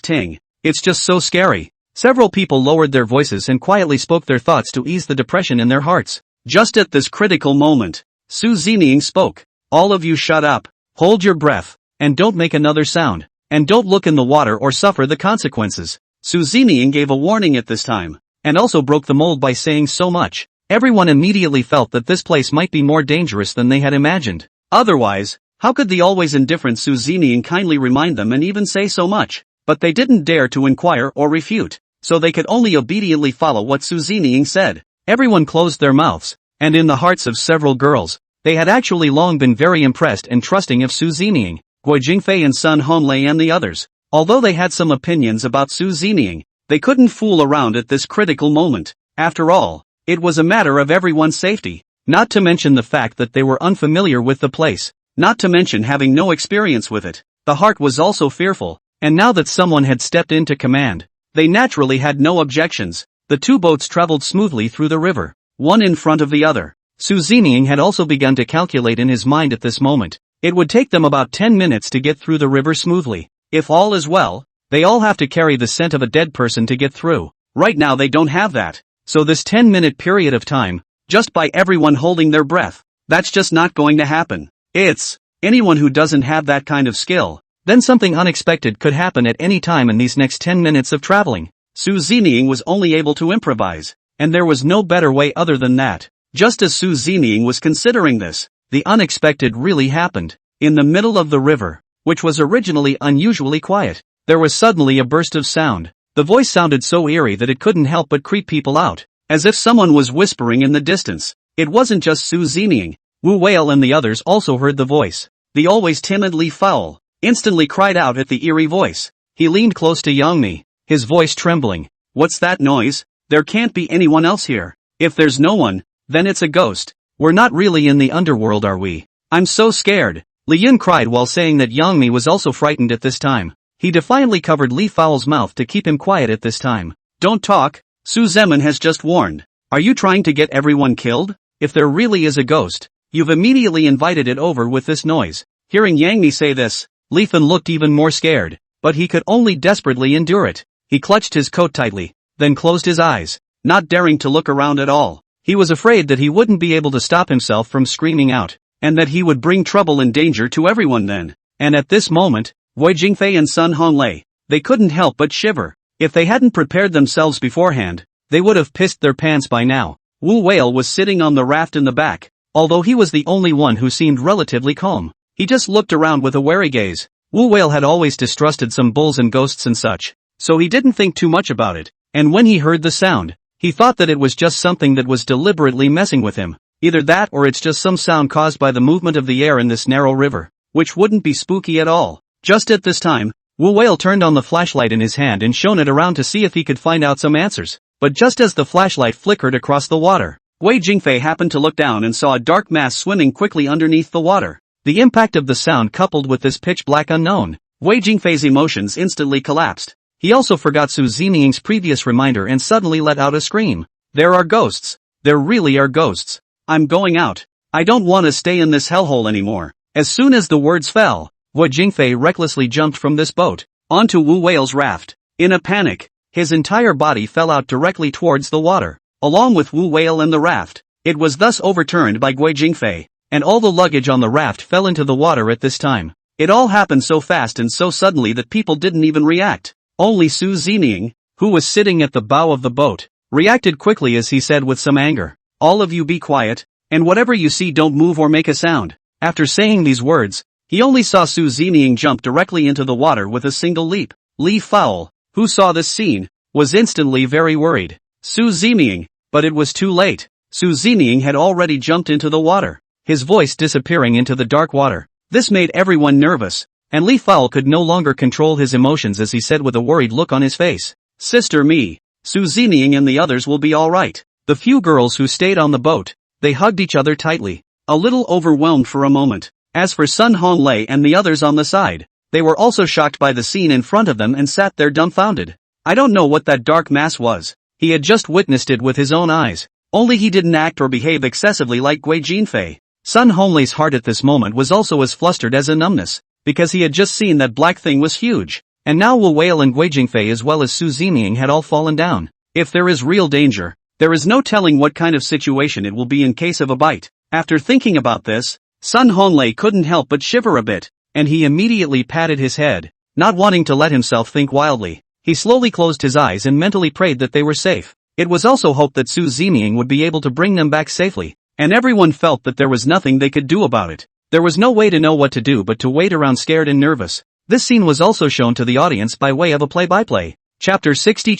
ting. It's just so scary. Several people lowered their voices and quietly spoke their thoughts to ease the depression in their hearts. Just at this critical moment, Su Zining spoke. All of you shut up, hold your breath, and don't make another sound, and don't look in the water or suffer the consequences. Su Zining gave a warning at this time, and also broke the mold by saying so much. Everyone immediately felt that this place might be more dangerous than they had imagined. Otherwise, how could the always indifferent Su Zining kindly remind them and even say so much? But they didn't dare to inquire or refute, so they could only obediently follow what Su Zining said. Everyone closed their mouths, and in the hearts of several girls, they had actually long been very impressed and trusting of Su Zining, Guo Jingfei and Sun Honglei and the others. Although they had some opinions about Su Zining, they couldn't fool around at this critical moment. After all, it was a matter of everyone's safety, not to mention the fact that they were unfamiliar with the place, not to mention having no experience with it. The heart was also fearful, and now that someone had stepped in to command, they naturally had no objections. The two boats traveled smoothly through the river, one in front of the other. Su Zining had also begun to calculate in his mind at this moment. It would take them about 10 minutes to get through the river smoothly. If all is well, they all have to carry the scent of a dead person to get through. Right now they don't have that. So this 10-minute period of time, just by everyone holding their breath, that's just not going to happen. It's anyone who doesn't have that kind of skill, then something unexpected could happen at any time in these next 10 minutes of traveling. Su Zining was only able to improvise, and there was no better way other than that. Just as Su Zining was considering this, the unexpected really happened. In the middle of the river, which was originally unusually quiet, there was suddenly a burst of sound. The voice sounded so eerie that it couldn't help but creep people out, as if someone was whispering in the distance. It wasn't just Su Zining. Wu Whale and the others also heard the voice. The always timidly foul instantly cried out at the eerie voice. He leaned close to Yang Mi, his voice trembling. What's that noise? There can't be anyone else here. If there's no one, then it's a ghost. We're not really in the underworld, are we? I'm so scared. Li Yin cried while saying that Yang Mi was also frightened at this time. He defiantly covered Li Foul's mouth to keep him quiet at this time. Don't talk, Su Zemin has just warned. Are you trying to get everyone killed? If there really is a ghost, you've immediately invited it over with this noise. Hearing Yang Mi say this, Li Fan looked even more scared, but he could only desperately endure it. He clutched his coat tightly, then closed his eyes, not daring to look around at all. He was afraid that he wouldn't be able to stop himself from screaming out, and that he would bring trouble and danger to everyone then. And at this moment, Guo Jingfei and Sun Honglei, they couldn't help but shiver. If they hadn't prepared themselves beforehand, they would have pissed their pants by now. Wu Whale was sitting on the raft in the back, although he was the only one who seemed relatively calm. He just looked around with a wary gaze. Wu Whale had always distrusted some bulls and ghosts and such, so he didn't think too much about it, and when he heard the sound, he thought that it was just something that was deliberately messing with him. Either that or it's just some sound caused by the movement of the air in this narrow river, which wouldn't be spooky at all. Just at this time, Wu Whale turned on the flashlight in his hand and shone it around to see if he could find out some answers. But just as the flashlight flickered across the water, Guo Jingfei happened to look down and saw a dark mass swimming quickly underneath the water. The impact of the sound coupled with this pitch-black unknown, Guo Jingfei's emotions instantly collapsed. He also forgot Su Zining's previous reminder and suddenly let out a scream. There are ghosts. There really are ghosts. I'm going out. I don't want to stay in this hellhole anymore. As soon as the words fell, Guo Jingfei recklessly jumped from this boat onto Wu Whale's raft. In a panic, his entire body fell out directly towards the water, along with Wu Whale and the raft. It was thus overturned by Guo Jingfei, and all the luggage on the raft fell into the water at this time. It all happened so fast and so suddenly that people didn't even react. Only Su Zining, who was sitting at the bow of the boat, reacted quickly as he said with some anger, "All of you be quiet, and whatever you see don't move or make a sound." After saying these words, he only saw Su Zining jump directly into the water with a single leap. Li Foul, who saw this scene, was instantly very worried. Su Zining, but it was too late. Su Zining had already jumped into the water, his voice disappearing into the dark water. This made everyone nervous, and Li Foul could no longer control his emotions as he said with a worried look on his face, "Sister Me, Su Zining and the others will be alright." The few girls who stayed on the boat, they hugged each other tightly, a little overwhelmed for a moment. As for Sun Honglei and the others on the side, they were also shocked by the scene in front of them and sat there dumbfounded. I don't know what that dark mass was. He had just witnessed it with his own eyes. Only he didn't act or behave excessively like Guo Jingfei. Sun Honglai's heart at this moment was also as flustered as a numbness, because he had just seen that black thing was huge, and now Wu Whale and Guo Jingfei as well as Su Zeming had all fallen down. If there is real danger, there is no telling what kind of situation it will be in case of a bite. After thinking about this, Sun Honglai couldn't help but shiver a bit, and he immediately patted his head, not wanting to let himself think wildly. He slowly closed his eyes and mentally prayed that they were safe. It was also hoped that Su Zeming would be able to bring them back safely, and everyone felt that there was nothing they could do about it. There was no way to know what to do but to wait around scared and nervous. This scene was also shown to the audience by way of a play-by-play. Chapter 60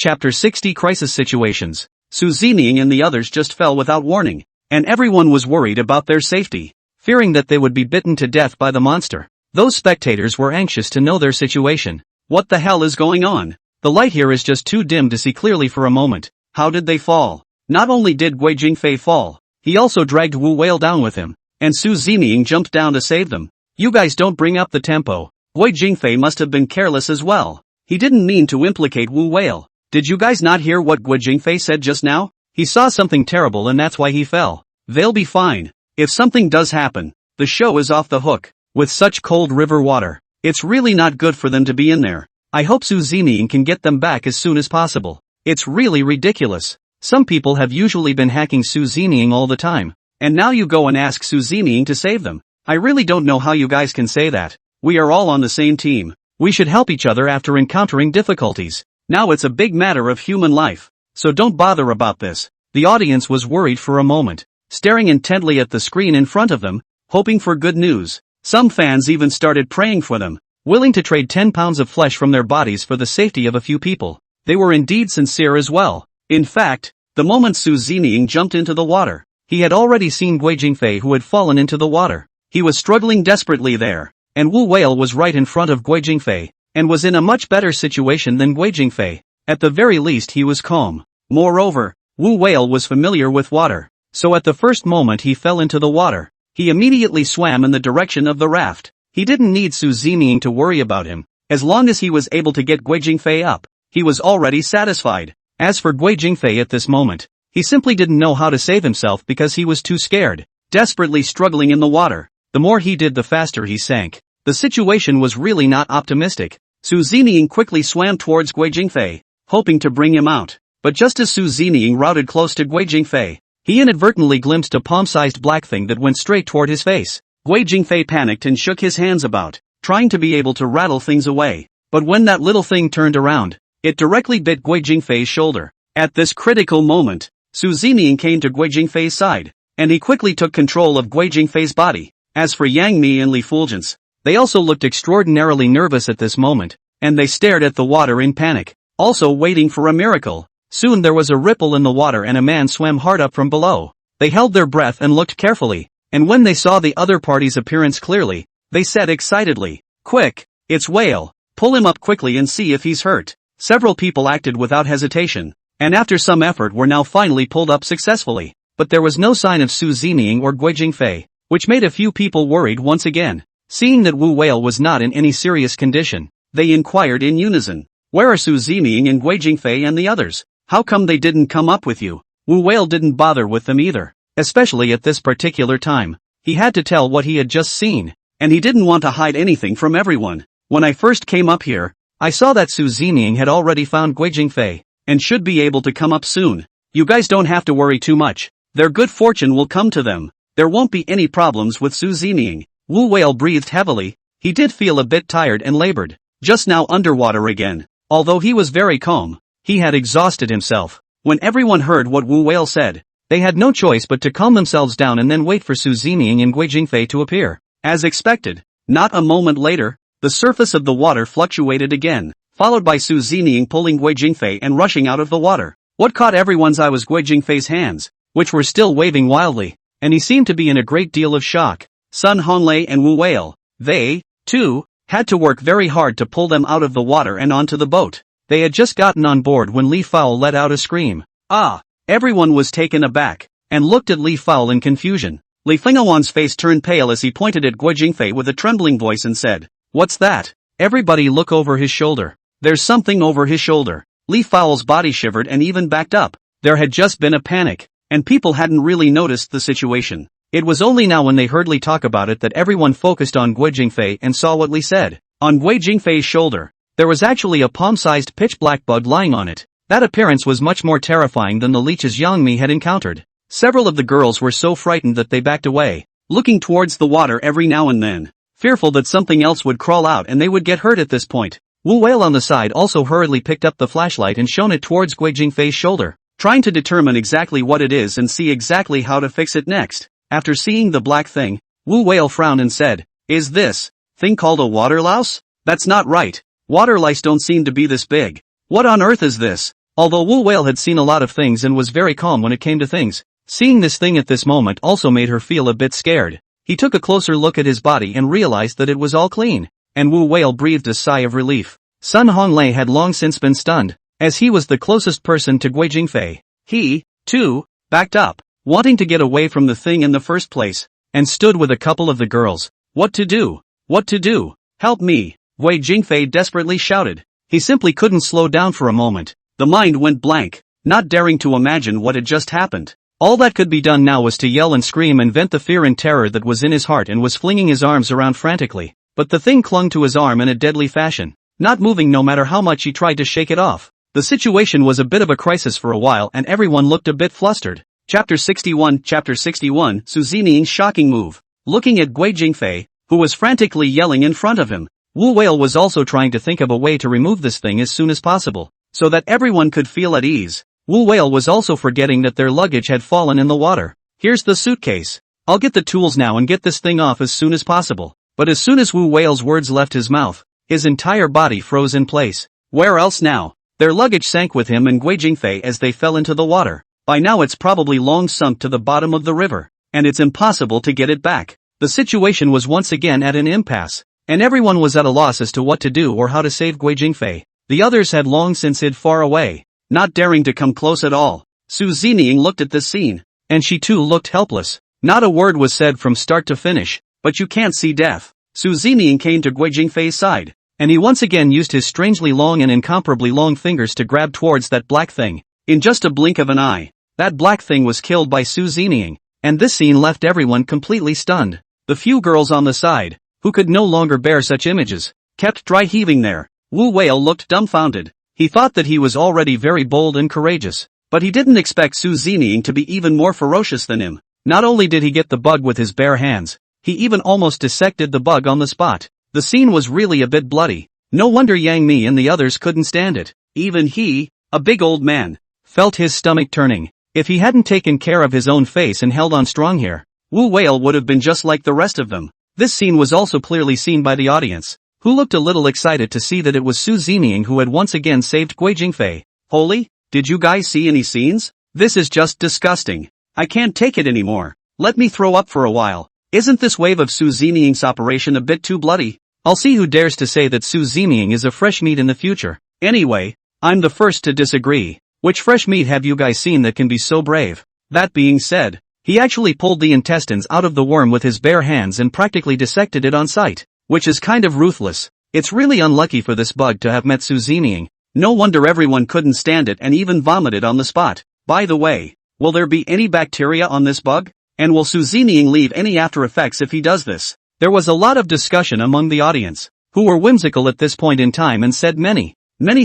Crisis Situations. Su Zeming and the others just fell without warning, and everyone was worried about their safety, fearing that they would be bitten to death by the monster. Those spectators were anxious to know their situation. What the hell is going on? The light here is just too dim to see clearly for a moment. How did they fall? Not only did Guo Jingfei fall, he also dragged Wu Whale down with him, and Su Zeming jumped down to save them. You guys don't bring up the tempo. Guo Jingfei must have been careless as well. He didn't mean to implicate Wu Whale. Did you guys not hear what Guo Jingfei said just now? He saw something terrible and that's why he fell. They'll be fine. If something does happen, the show is off the hook. With such cold river water, it's really not good for them to be in there. I hope Su Zeming can get them back as soon as possible. It's really ridiculous. Some people have usually been hacking Su Zeming all the time, and now you go and ask Su Zeming to save them. I really don't know how you guys can say that. We are all on the same team. We should help each other after encountering difficulties. Now it's a big matter of human life, so don't bother about this. The audience was worried for a moment, staring intently at the screen in front of them, hoping for good news. Some fans even started praying for them, willing to trade 10 pounds of flesh from their bodies for the safety of a few people. They were indeed sincere as well. In fact, the moment Su Zeming jumped into the water, he had already seen Guo Jingfei who had fallen into the water. He was struggling desperately there, and Wu Whale was right in front of Guo Jingfei, and was in a much better situation than Guo Jingfei. At the very least he was calm. Moreover, Wu Whale was familiar with water, so at the first moment he fell into the water, he immediately swam in the direction of the raft. He didn't need Su Zeming to worry about him. As long as he was able to get Guo Jingfei up, he was already satisfied. As for Guo Jingfei at this moment, he simply didn't know how to save himself because he was too scared, desperately struggling in the water. The more he did the faster he sank. The situation was really not optimistic. Su Zeming quickly swam towards Guo Jingfei, hoping to bring him out. But just as Su Zeming routed close to Guo Jingfei, he inadvertently glimpsed a palm-sized black thing that went straight toward his face. Guo Jingfei panicked and shook his hands about, trying to be able to rattle things away. But when that little thing turned around, it directly bit Guo Jingfei's shoulder. At this critical moment, Su Zeming came to Guo Jingfei's side, and he quickly took control of Guo Jingfei's body. As for Yang Mi and Li Fulgence, they also looked extraordinarily nervous at this moment, and they stared at the water in panic, also waiting for a miracle. Soon there was a ripple in the water and a man swam hard up from below. They held their breath and looked carefully, and when they saw the other party's appearance clearly, they said excitedly, "Quick, it's Whale, pull him up quickly and see if he's hurt." Several people acted without hesitation, and after some effort were now finally pulled up successfully, but there was no sign of Su Zeming or Guo Jingfei, which made a few people worried once again. Seeing that Wu Whale was not in any serious condition, they inquired in unison, "Where are Su Zeming and Guo Jingfei and the others? How come they didn't come up with you?" Wu Whale didn't bother with them either, especially at this particular time. He had to tell what he had just seen, and he didn't want to hide anything from everyone. "When I first came up here, I saw that Su Zeming had already found Guo Jingfei, and should be able to come up soon. You guys don't have to worry too much. Their good fortune will come to them. There won't be any problems with Su Zeming." Wu Whale breathed heavily. He did feel a bit tired and labored, just now underwater again. Although he was very calm, he had exhausted himself. When everyone heard what Wu Whale said, they had no choice but to calm themselves down and then wait for Su Zeming and Guo Jingfei to appear. As expected, not a moment later, the surface of the water fluctuated again, followed by Su Zeming pulling Guo Jingfei and rushing out of the water. What caught everyone's eye was Guo Jingfei's hands, which were still waving wildly, and he seemed to be in a great deal of shock. Sun Honglai and Wu Whale, they, too, had to work very hard to pull them out of the water and onto the boat. They had just gotten on board when Li Fowl let out a scream. "Ah!" Everyone was taken aback, and looked at Li Fowl in confusion. Li Fenghuan's face turned pale as he pointed at Guo Jingfei with a trembling voice and said, "What's that?" Everybody look over his shoulder. There's something over his shoulder. Li Fowl's body shivered and even backed up. There had just been a panic, and people hadn't really noticed the situation. It was only now when they heard Li talk about it that everyone focused on Guo Jingfei and saw what Li said. On Guo Jingfei's shoulder, there was actually a palm-sized pitch-black bug lying on it. That appearance was much more terrifying than the leeches Yang Mi had encountered. Several of the girls were so frightened that they backed away, looking towards the water every now and then, fearful that something else would crawl out and they would get hurt at this point. Wu Whale on the side also hurriedly picked up the flashlight and shone it towards Guo Jingfei's shoulder, trying to determine exactly what it is and see exactly how to fix it next. After seeing the black thing, Wu Whale frowned and said, "Is this thing called a water louse? That's not right. Water lice don't seem to be this big. What on earth is this?" Although Wu Whale had seen a lot of things and was very calm when it came to things, seeing this thing at this moment also made her feel a bit scared. He took a closer look at his body and realized that it was all clean, and Wu Whale breathed a sigh of relief. Sun Honglei had long since been stunned, as he was the closest person to Guo Jingfei. He, too, backed up, wanting to get away from the thing in the first place, and stood with a couple of the girls. What to do? What to do? Help me! Guo Jingfei desperately shouted. He simply couldn't slow down for a moment. The mind went blank, not daring to imagine what had just happened. All that could be done now was to yell and scream and vent the fear and terror that was in his heart, and was flinging his arms around frantically. But the thing clung to his arm in a deadly fashion, not moving no matter how much he tried to shake it off. The situation was a bit of a crisis for a while and everyone looked a bit flustered. Chapter 61 Su Zining's shocking move. Looking at Guo Jingfei, who was frantically yelling in front of him, Wu Whale was also trying to think of a way to remove this thing as soon as possible, so that everyone could feel at ease. Wu Whale was also forgetting that their luggage had fallen in the water. "Here's the suitcase. I'll get the tools now and get this thing off as soon as possible." But as soon as Wu Whale's words left his mouth, his entire body froze in place. Where else now? Their luggage sank with him and Guo Jingfei as they fell into the water. By now it's probably long sunk to the bottom of the river, and it's impossible to get it back. The situation was once again at an impasse, and everyone was at a loss as to what to do or how to save Guo Jingfei. The others had long since hid far away, not daring to come close at all. Su Zining looked at this scene, and she too looked helpless. Not a word was said from start to finish, but you can't see death. Su Zining came to Guo Jingfei's side, and he once again used his strangely long and incomparably long fingers to grab towards that black thing. In just a blink of an eye, that black thing was killed by Su Zining, and this scene left everyone completely stunned. The few girls on the side, who could no longer bear such images, kept dry heaving there. Wu Whale looked dumbfounded. He thought that he was already very bold and courageous, but he didn't expect Su Zining to be even more ferocious than him. Not only did he get the bug with his bare hands, he even almost dissected the bug on the spot. The scene was really a bit bloody. No wonder Yang Mi and the others couldn't stand it. Even he, a big old man, felt his stomach turning. If he hadn't taken care of his own face and held on strong here, Wu Whale would have been just like the rest of them. This scene was also clearly seen by the audience, who looked a little excited to see that it was Su Zining who had once again saved Guo Jingfei. Holy, did you guys see any scenes? This is just disgusting. I can't take it anymore. Let me throw up for a while. Isn't this wave of Su Zining's operation a bit too bloody? I'll see who dares to say that Su Zining is a fresh meat in the future. Anyway, I'm the first to disagree. Which fresh meat have you guys seen that can be so brave? That being said, he actually pulled the intestines out of the worm with his bare hands and practically dissected it on sight, which is kind of ruthless. It's really unlucky for this bug to have met Su Zining. No wonder everyone couldn't stand it and even vomited on the spot. By the way, will there be any bacteria on this bug? And will Su Zining leave any after effects if he does this? There was a lot of discussion among the audience, who were whimsical at this point in time and said many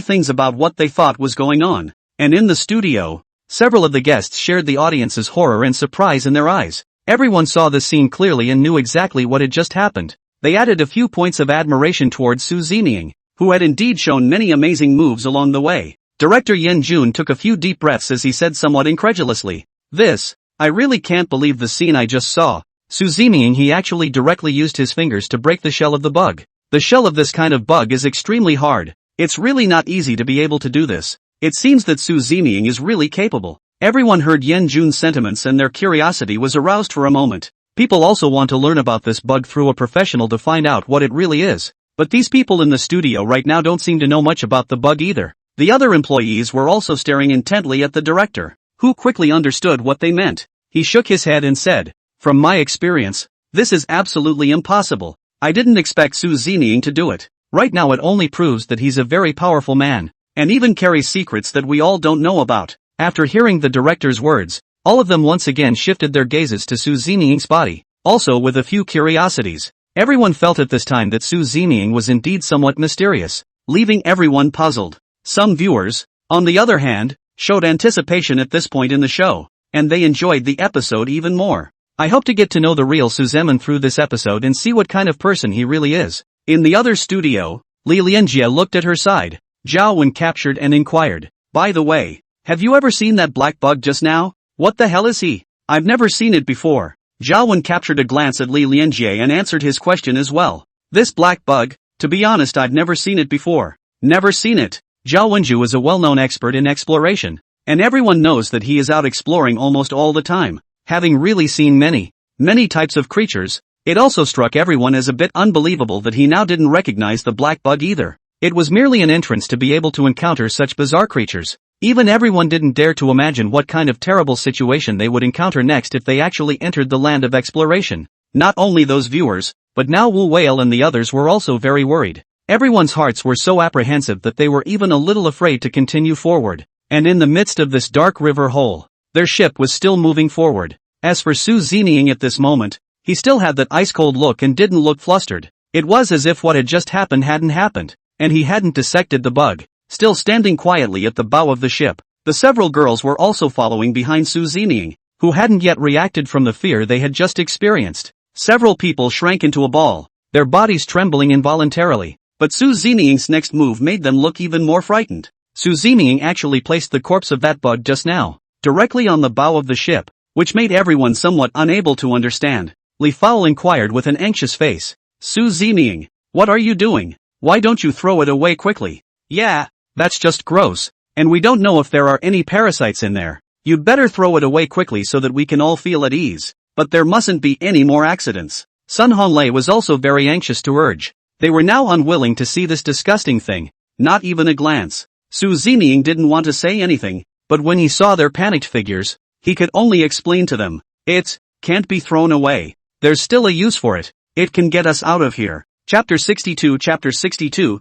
things about what they thought was going on. And in the studio, several of the guests shared the audience's horror and surprise in their eyes. Everyone saw this scene clearly and knew exactly what had just happened. They added a few points of admiration towards Su Zining, who had indeed shown many amazing moves along the way. Director Yen Jun took a few deep breaths as he said somewhat incredulously, I really can't believe the scene I just saw. Su Zining he actually directly used his fingers to break the shell of the bug. The shell of this kind of bug is extremely hard. It's really not easy to be able to do this. It seems that Su Zining is really capable. Everyone heard Yen Jun's sentiments and their curiosity was aroused for a moment. People also want to learn about this bug through a professional to find out what it really is. But these people in the studio right now don't seem to know much about the bug either. The other employees were also staring intently at the director, who quickly understood what they meant. He shook his head and said, "From my experience, this is absolutely impossible. I didn't expect Su Zining to do it. Right now it only proves that he's a very powerful man, and even carries secrets that we all don't know about." After hearing the director's words, All of them once again shifted their gazes to Su Ziming's body, also with a few curiosities. Everyone felt at this time that Su Ziming was indeed somewhat mysterious, leaving everyone puzzled. Some viewers, on the other hand, showed anticipation at this point in the show, and they enjoyed the episode even more. I hope to get to know the real Su Zemin through this episode and see what kind of person he really is. In the other studio, Li Lianjie looked at her side. Zhao Wen captured and inquired, "By the way, have you ever seen that black bug just now? What the hell is he? I've never seen it before." Zhao Wen captured a glance at Li Lianjie and answered his question as well. "This black bug, to be honest, I've never seen it before." Never seen it. Zhao Wenju is a well-known expert in exploration, and everyone knows that he is out exploring almost all the time, having really seen many types of creatures. It also struck everyone as a bit unbelievable that he now didn't recognize the black bug either. It was merely an entrance to be able to encounter such bizarre creatures. Even everyone didn't dare to imagine what kind of terrible situation they would encounter next if they actually entered the land of exploration. Not only those viewers, but now Wu Whale and the others were also very worried. Everyone's hearts were so apprehensive that they were even a little afraid to continue forward. And in the midst of this dark river hole, their ship was still moving forward. As for Su Ziming at this moment, he still had that ice-cold look and didn't look flustered. It was as if what had just happened hadn't happened, and he hadn't dissected the bug. Still standing quietly at the bow of the ship, the several girls were also following behind Su Ziming, who hadn't yet reacted from the fear they had just experienced. Several people shrank into a ball, their bodies trembling involuntarily. But Su Ziming's next move made them look even more frightened. Su Ziming actually placed the corpse of that bug just now, directly on the bow of the ship, which made everyone somewhat unable to understand. Li Fao inquired with an anxious face. "Su Ziming, what are you doing? Why don't you throw it away quickly?" "Yeah, that's just gross, and we don't know if there are any parasites in there. You'd better throw it away quickly so that we can all feel at ease, but there mustn't be any more accidents." Sun Honlei was also very anxious to urge. They were now unwilling to see this disgusting thing, not even a glance. Su Ziming didn't want to say anything, but when he saw their panicked figures, he could only explain to them, "It can't be thrown away. There's still a use for it. It can get us out of here." Chapter 62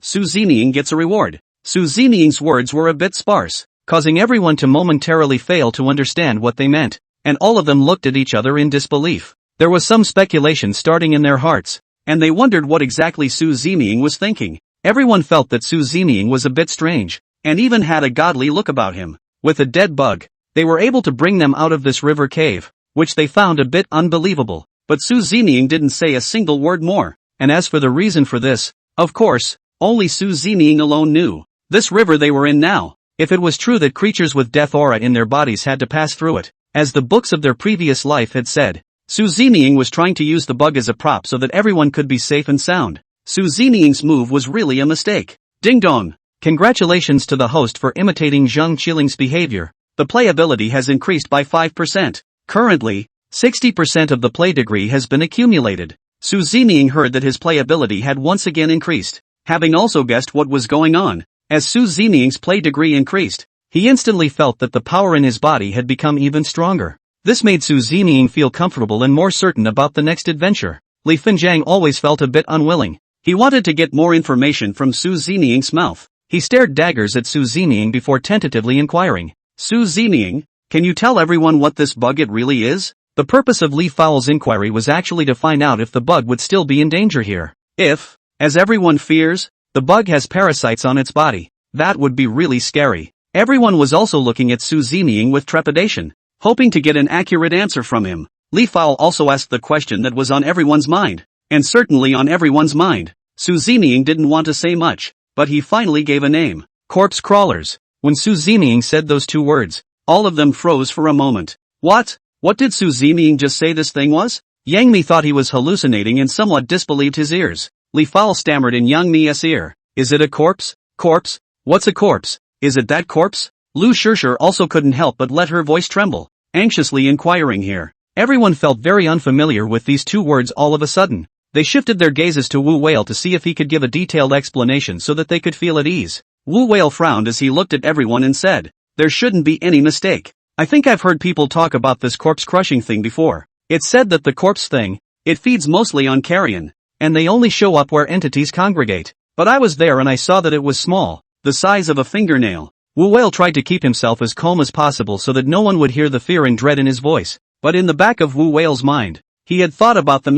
Su Ziming gets a reward. Su Ziming's words were a bit sparse, causing everyone to momentarily fail to understand what they meant, and all of them looked at each other in disbelief. There was some speculation starting in their hearts, and they wondered what exactly Su Ziming was thinking. Everyone felt that Su Ziming was a bit strange, and even had a godly look about him. With a dead bug, they were able to bring them out of this river cave, which they found a bit unbelievable. But Su Ziming didn't say a single word more, and as for the reason for this, of course, only Su Ziming alone knew. This river they were in now, if it was true that creatures with death aura in their bodies had to pass through it, as the books of their previous life had said, Su Ziming was trying to use the bug as a prop so that everyone could be safe and sound. Su Ziming's move was really a mistake. Ding dong! Congratulations to the host for imitating Zheng Qiling's behavior. The playability has increased by 5%. Currently, 60% of the play degree has been accumulated. Su Ziming heard that his playability had once again increased, having also guessed what was going on. As Su Ziming's play degree increased, he instantly felt that the power in his body had become even stronger. This made Su Ziming feel comfortable and more certain about the next adventure. Li Fenjiang always felt a bit unwilling. He wanted to get more information from Su Ziming's mouth. He stared daggers at Su Ziming before tentatively inquiring, "Su Ziming, can you tell everyone what this bug it really is?" The purpose of Li Fao's inquiry was actually to find out if the bug would still be in danger here. If, as everyone fears, the bug has parasites on its body, that would be really scary. Everyone was also looking at Su Ziming with trepidation, hoping to get an accurate answer from him. Li Fao also asked the question that was on everyone's mind, and certainly on everyone's mind. Su Ziming didn't want to say much, but he finally gave a name. Corpse crawlers. When Su Ziming said those two words, all of them froze for a moment. What? What did Su Ziming just say this thing was? Yang Mi thought he was hallucinating and somewhat disbelieved his ears. Li Fao stammered in Yang Mi's ear. "Is it a corpse? Corpse? What's a corpse? Is it that corpse?" Lu Shishir also couldn't help but let her voice tremble, anxiously inquiring here. Everyone felt very unfamiliar with these two words all of a sudden. They shifted their gazes to Wu Whale to see if he could give a detailed explanation so that they could feel at ease. Wu Whale frowned as he looked at everyone and said, "There shouldn't be any mistake. I think I've heard people talk about this corpse crushing thing before. It's said that the corpse thing, it feeds mostly on carrion, and they only show up where entities congregate. But I was there and I saw that it was small, the size of a fingernail. Wu Whale tried to keep himself as calm as possible so that no one would hear the fear and dread in his voice, but in the back of Wu Whale's mind, he had thought about the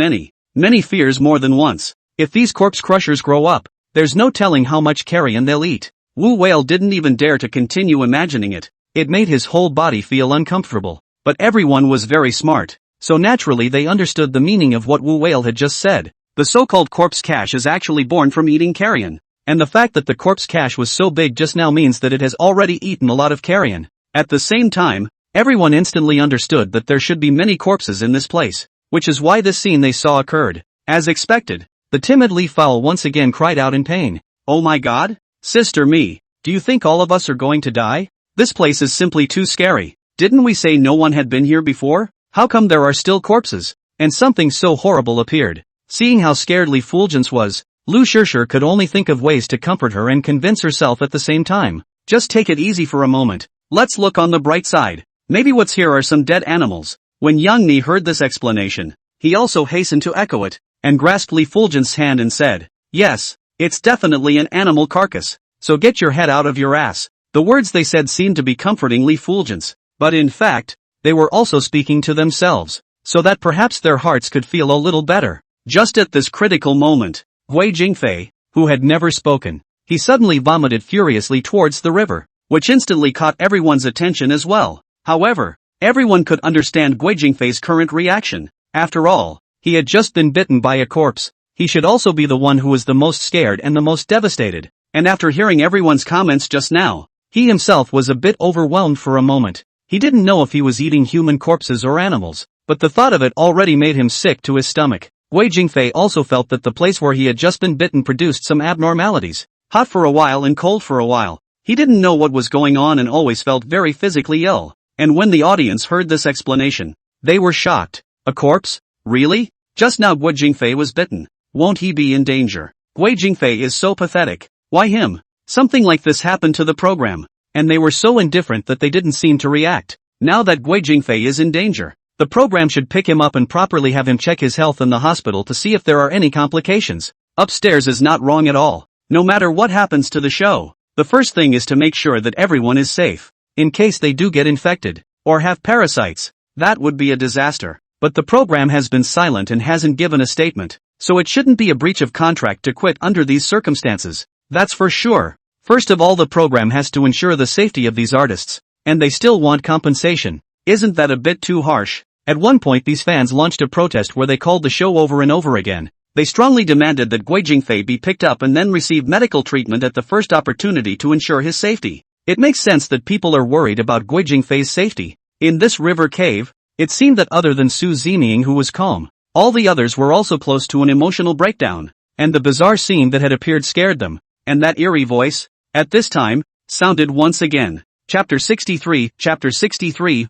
many fears more than once. If these corpse crushers grow up, there's no telling how much carrion they'll eat. Wu Whale didn't even dare to continue imagining it. It made his whole body feel uncomfortable. But everyone was very smart, so naturally they understood the meaning of what Wu Whale had just said. The so-called corpse cache is actually born from eating carrion. And the fact that the corpse cache was so big just now means that it has already eaten a lot of carrion. At the same time, everyone instantly understood that there should be many corpses in this place, which is why this scene they saw occurred. As expected, the timid leaf fowl once again cried out in pain. Oh my god? Sister me, do you think all of us are going to die? This place is simply too scary. Didn't we say no one had been here before? How come there are still corpses? And something so horrible appeared. Seeing how scared Li Fulgence was, Lu Shishir could only think of ways to comfort her and convince herself at the same time. Just take it easy for a moment. Let's look on the bright side. Maybe what's here are some dead animals. When Yang Ni heard this explanation, he also hastened to echo it, and grasped Li Fulgence's hand and said, yes, it's definitely an animal carcass, so get your head out of your ass. The words they said seemed to be comforting Li Fulgence, but in fact, they were also speaking to themselves, so that perhaps their hearts could feel a little better. Just at this critical moment, Guo Jingfei, who had never spoken, he suddenly vomited furiously towards the river, which instantly caught everyone's attention as well. However, everyone could understand Guo Jingfei's current reaction. After all, he had just been bitten by a corpse. He should also be the one who was the most scared and the most devastated. And after hearing everyone's comments just now, he himself was a bit overwhelmed for a moment. He didn't know if he was eating human corpses or animals, but the thought of it already made him sick to his stomach. Guo Jingfei also felt that the place where he had just been bitten produced some abnormalities. Hot for a while and cold for a while. He didn't know what was going on and always felt very physically ill. And when the audience heard this explanation, they were shocked. A corpse? Really? Just now Guo Jingfei was bitten. Won't he be in danger? Guo Jingfei is so pathetic. Why him? Something like this happened to the program, and they were so indifferent that they didn't seem to react. Now that Guo Jingfei is in danger, the program should pick him up and properly have him check his health in the hospital to see if there are any complications. Upstairs is not wrong at all. No matter what happens to the show, the first thing is to make sure that everyone is safe. In case they do get infected, or have parasites, that would be a disaster. But the program has been silent and hasn't given a statement, so it shouldn't be a breach of contract to quit under these circumstances. That's for sure. First of all, the program has to ensure the safety of these artists, and they still want compensation. Isn't that a bit too harsh? At one point these fans launched a protest where they called the show over and over again. They strongly demanded that Guo Jingfei be picked up and then receive medical treatment at the first opportunity to ensure his safety. It makes sense that people are worried about Guo Jingfei's safety. In this river cave, it seemed that other than Su Zeming, who was calm, all the others were also close to an emotional breakdown, and the bizarre scene that had appeared scared them, and that eerie voice, at this time, sounded once again. Chapter 63,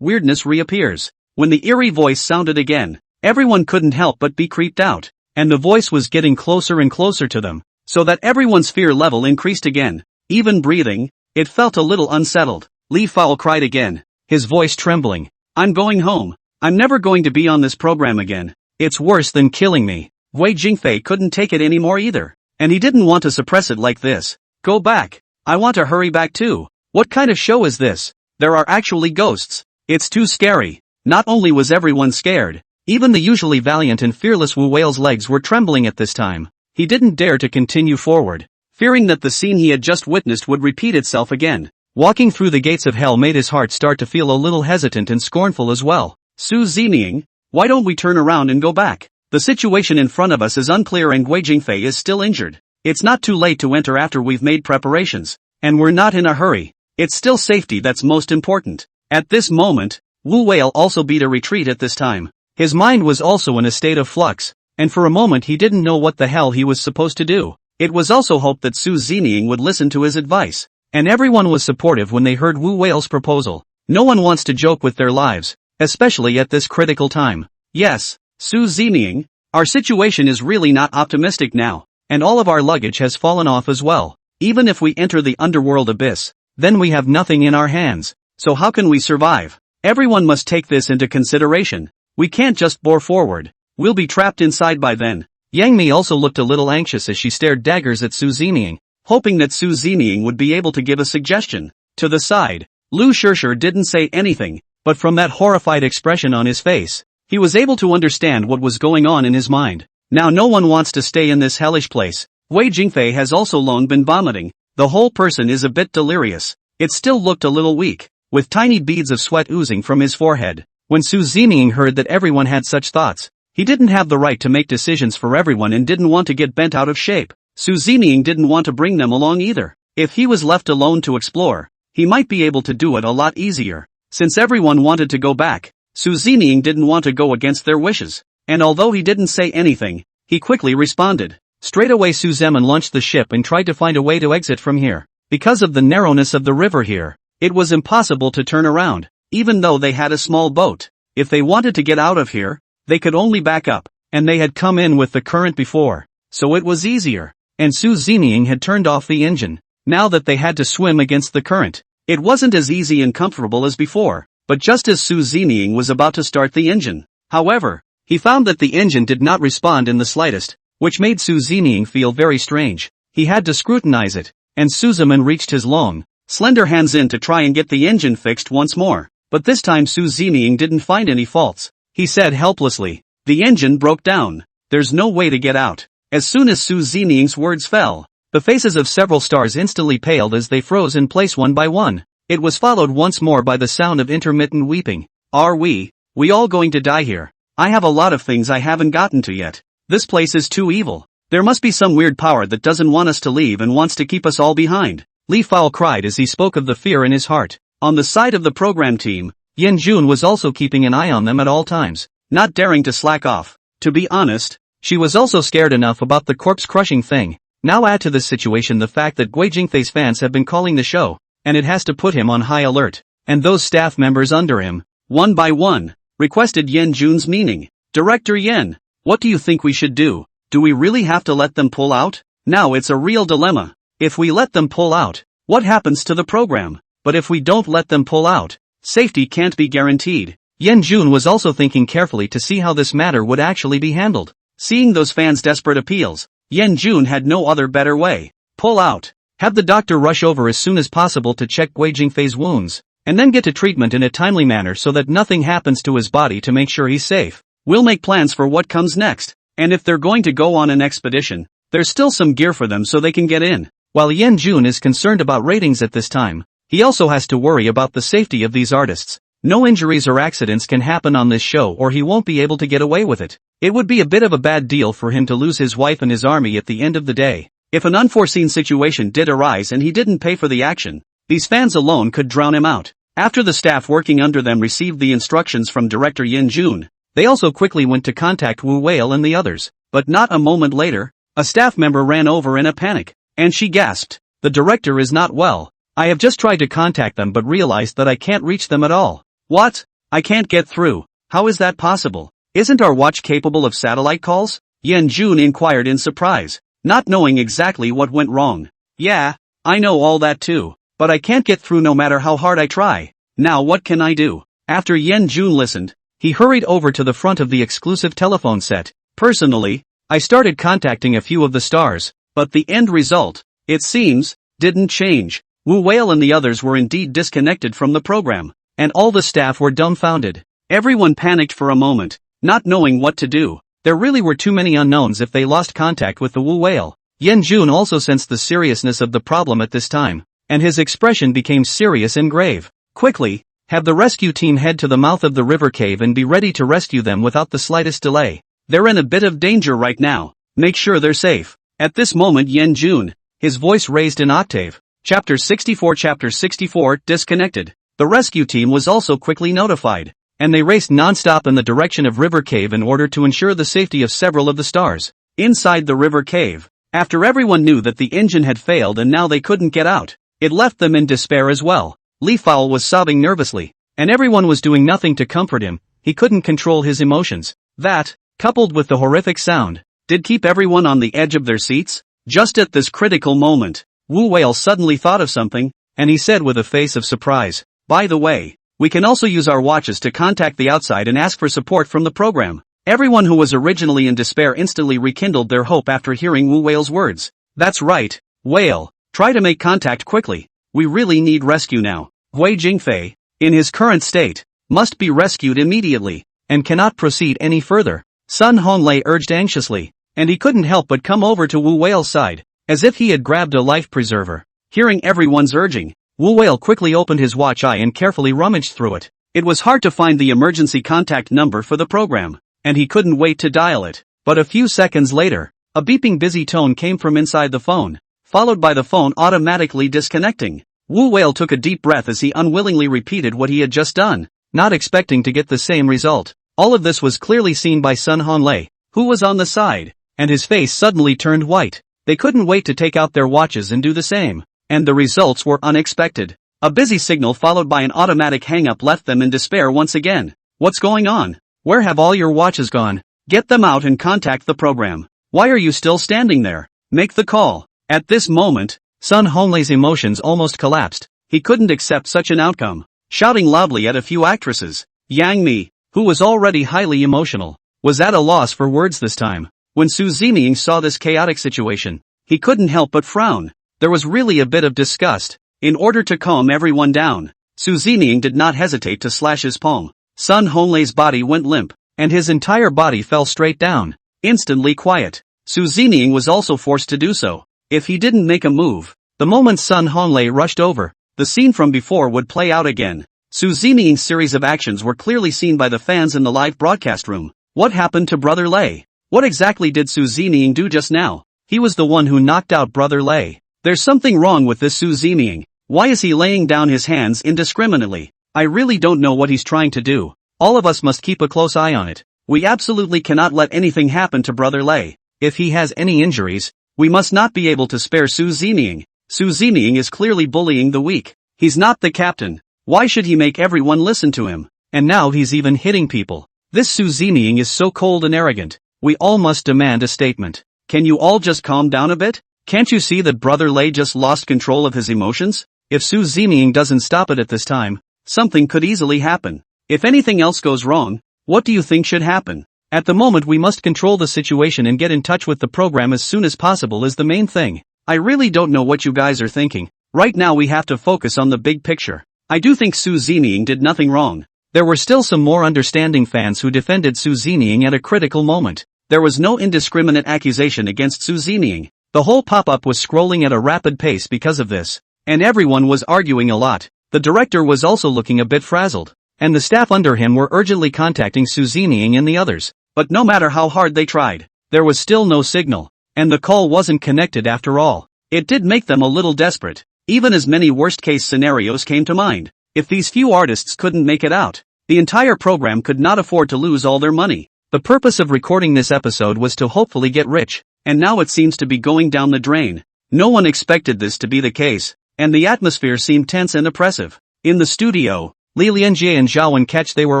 Weirdness reappears. When the eerie voice sounded again, everyone couldn't help but be creeped out, and the voice was getting closer and closer to them, so that everyone's fear level increased again. Even breathing, it felt a little unsettled. Li Fowl cried again, his voice trembling. I'm going home. I'm never going to be on this program again. It's worse than killing me. Guo Jingfei couldn't take it anymore either, and he didn't want to suppress it like this. Go back. I want to hurry back too. What kind of show is this? There are actually ghosts. It's too scary. Not only was everyone scared, even the usually valiant and fearless Wu Whale's legs were trembling at this time. He didn't dare to continue forward, fearing that the scene he had just witnessed would repeat itself again. Walking through the gates of hell made his heart start to feel a little hesitant and scornful as well. Su Zeming, why don't we turn around and go back? The situation in front of us is unclear and Guo Jingfei is still injured. It's not too late to enter after we've made preparations, and we're not in a hurry. It's still safety that's most important. At this moment, Wu Whale also beat a retreat at this time. His mind was also in a state of flux, and for a moment he didn't know what the hell he was supposed to do. It was also hoped that Su Zeming would listen to his advice, and everyone was supportive when they heard Wu Whale's proposal. No one wants to joke with their lives, especially at this critical time. Yes, Su Zeming, our situation is really not optimistic now, and all of our luggage has fallen off as well. Even if we enter the underworld abyss, then we have nothing in our hands, so how can we survive? Everyone must take this into consideration. We can't just bore forward. We'll be trapped inside by then. Yang Mi also looked a little anxious as she stared daggers at Su Zeming, hoping that Su Zeming would be able to give a suggestion. To the side. Lu Shirsher didn't say anything, but from that horrified expression on his face, he was able to understand what was going on in his mind. Now no one wants to stay in this hellish place. Guo Jingfei has also long been vomiting. The whole person is a bit delirious. It still looked a little weak, with tiny beads of sweat oozing from his forehead. When Su Zeming heard that everyone had such thoughts, he didn't have the right to make decisions for everyone and didn't want to get bent out of shape. Su Zeming didn't want to bring them along either. If he was left alone to explore, he might be able to do it a lot easier. Since everyone wanted to go back, Su Zeming didn't want to go against their wishes. And although he didn't say anything, he quickly responded. Straight away Su Zemin launched the ship and tried to find a way to exit from here. Because of the narrowness of the river here, it was impossible to turn around, even though they had a small boat. If they wanted to get out of here, they could only back up, and they had come in with the current before, so it was easier. And Su Zeming had turned off the engine. Now that they had to swim against the current, it wasn't as easy and comfortable as before, but just as Su Zeming was about to start the engine, however, he found that the engine did not respond in the slightest, which made Su Zeming feel very strange. He had to scrutinize it, and Su Zemin reached his long, slender hands in to try and get the engine fixed once more, but this time Su Zeming didn't find any faults. He said helplessly, "The engine broke down. There's no way to get out." As soon as Su Zeming's words fell, the faces of several stars instantly paled as they froze in place one by one. It was followed once more by the sound of intermittent weeping. "Are we all going to die here? I have a lot of things I haven't gotten to yet. This place is too evil. There must be some weird power that doesn't want us to leave and wants to keep us all behind." Li Fao cried as he spoke of the fear in his heart. On the side of the program team, Yen Jun was also keeping an eye on them at all times, not daring to slack off. To be honest, she was also scared enough about the corpse-crushing thing. Now add to this situation the fact that Guo Jingfei's fans have been calling the show, and it has to put him on high alert. And those staff members under him, one by one, requested Yen Jun's meaning. "Director Yen, what do you think we should do? Do we really have to let them pull out? Now it's a real dilemma. If we let them pull out, what happens to the program? But if we don't let them pull out, safety can't be guaranteed." Yen Jun was also thinking carefully to see how this matter would actually be handled. Seeing those fans' desperate appeals, Yen Jun had no other better way. Pull out. Have the doctor rush over as soon as possible to check Guo Jingfei's wounds, and then get to treatment in a timely manner so that nothing happens to his body to make sure he's safe. We'll make plans for what comes next, and if they're going to go on an expedition, there's still some gear for them so they can get in. While Yen Jun is concerned about ratings at this time, he also has to worry about the safety of these artists. No injuries or accidents can happen on this show or he won't be able to get away with it. It would be a bit of a bad deal for him to lose his wife and his army at the end of the day. If an unforeseen situation did arise and he didn't pay for the action, these fans alone could drown him out. After the staff working under them received the instructions from Director Yen Jun, they also quickly went to contact Wu Whale and the others. But not a moment later, a staff member ran over in a panic, and she gasped, "The director is not well. I have just tried to contact them but realized that I can't reach them at all." "What? I can't get through. How is that possible? Isn't our watch capable of satellite calls?" Yen Jun inquired in surprise, not knowing exactly what went wrong. "Yeah, I know all that too, but I can't get through no matter how hard I try. Now what can I do?" After Yen Jun listened, he hurried over to the front of the exclusive telephone set. "Personally, I started contacting a few of the stars, but the end result, it seems, didn't change." Wu Whale and the others were indeed disconnected from the program, and all the staff were dumbfounded. Everyone panicked for a moment, not knowing what to do. There really were too many unknowns if they lost contact with the Wu Whale. Yen Jun also sensed the seriousness of the problem at this time, and his expression became serious and grave. "Quickly, have the rescue team head to the mouth of the river cave and be ready to rescue them without the slightest delay. They're in a bit of danger right now. Make sure they're safe." At this moment Yen Jun, his voice raised an octave. Chapter 64 Disconnected. The rescue team was also quickly notified, and they raced non-stop in the direction of River Cave in order to ensure the safety of several of the stars. Inside the River Cave, after everyone knew that the engine had failed and now they couldn't get out, it left them in despair as well. Li Fao was sobbing nervously, and everyone was doing nothing to comfort him. He couldn't control his emotions. That, coupled with the horrific sound, did keep everyone on the edge of their seats. Just at this critical moment, Wu Whale suddenly thought of something, and he said with a face of surprise, "By the way, we can also use our watches to contact the outside and ask for support from the program." Everyone who was originally in despair instantly rekindled their hope after hearing Wu Whale's words. "That's right, Whale, try to make contact quickly. we really need rescue now. Guo Jingfei, in his current state, must be rescued immediately, and cannot proceed any further. Sun Honlei urged anxiously, and he couldn't help but come over to Wu Whale's side, as if he had grabbed a life preserver. Hearing everyone's urging, Wu Whale quickly opened his watch eye and carefully rummaged through it. It was hard to find the emergency contact number for the program, and he couldn't wait to dial it. But a few seconds later, a beeping busy tone came from inside the phone, followed by the phone automatically disconnecting. Wu Whale took a deep breath as he unwillingly repeated what he had just done, not expecting to get the same result. All of this was clearly seen by Sun Honlei, who was on the side, and his face suddenly turned white. They couldn't wait to take out their watches and do the same, and the results were unexpected. A busy signal followed by an automatic hang-up left them in despair once again. What's going on? Where have all your watches gone? Get them out and contact the program. Why are you still standing there? Make the call. At this moment, Sun Honlei's emotions almost collapsed. He couldn't accept such an outcome. Shouting loudly at a few actresses, Yang Mi, who was already highly emotional, was at a loss for words this time. When Su Zeming saw this chaotic situation, he couldn't help but frown. There was really a bit of disgust. In order to calm everyone down, Su Zeming did not hesitate to slash his palm. Sun Honlei's body went limp, and his entire body fell straight down. Instantly quiet. Su Zeming was also forced to do so. If he didn't make a move, the moment Sun Honlei rushed over, the scene from before would play out again. Su Zeming's series of actions were clearly seen by the fans in the live broadcast room. What happened to Brother Lei? What exactly did Su Zeming do just now? He was the one who knocked out Brother Lei. There's something wrong with this Su Zeming. Why is he laying down his hands indiscriminately? I really don't know what he's trying to do. All of us must keep a close eye on it. We absolutely cannot let anything happen to Brother Lei. If he has any injuries, we must not be able to spare Su Zeming. Su Zeming is clearly bullying the weak. He's not the captain. Why should he make everyone listen to him? And now he's even hitting people. This Su Zeming is so cold and arrogant. We all must demand a statement. Can you all just calm down a bit? Can't you see that Brother Lei just lost control of his emotions? If Su Zeming doesn't stop it at this time, something could easily happen. If anything else goes wrong, what do you think should happen? At the moment we must control the situation and get in touch with the program as soon as possible is the main thing. I really don't know what you guys are thinking. Right now we have to focus on the big picture. I do think Su Zeming did nothing wrong. There were still some more understanding fans who defended Su Zeming at a critical moment. There was no indiscriminate accusation against Su Zeming. The whole pop-up was scrolling at a rapid pace because of this. And everyone was arguing a lot. The director was also looking a bit frazzled. And the staff under him were urgently contacting Su Zeming and the others. But no matter how hard they tried, there was still no signal. And the call wasn't connected after all. It did make them a little desperate. Even as many worst-case scenarios came to mind. If these few artists couldn't make it out, the entire program could not afford to lose all their money. The purpose of recording this episode was to hopefully get rich, and now it seems to be going down the drain. No one expected this to be the case, and the atmosphere seemed tense and oppressive. In the studio, Li Lianjie and Zhao Wenkach they were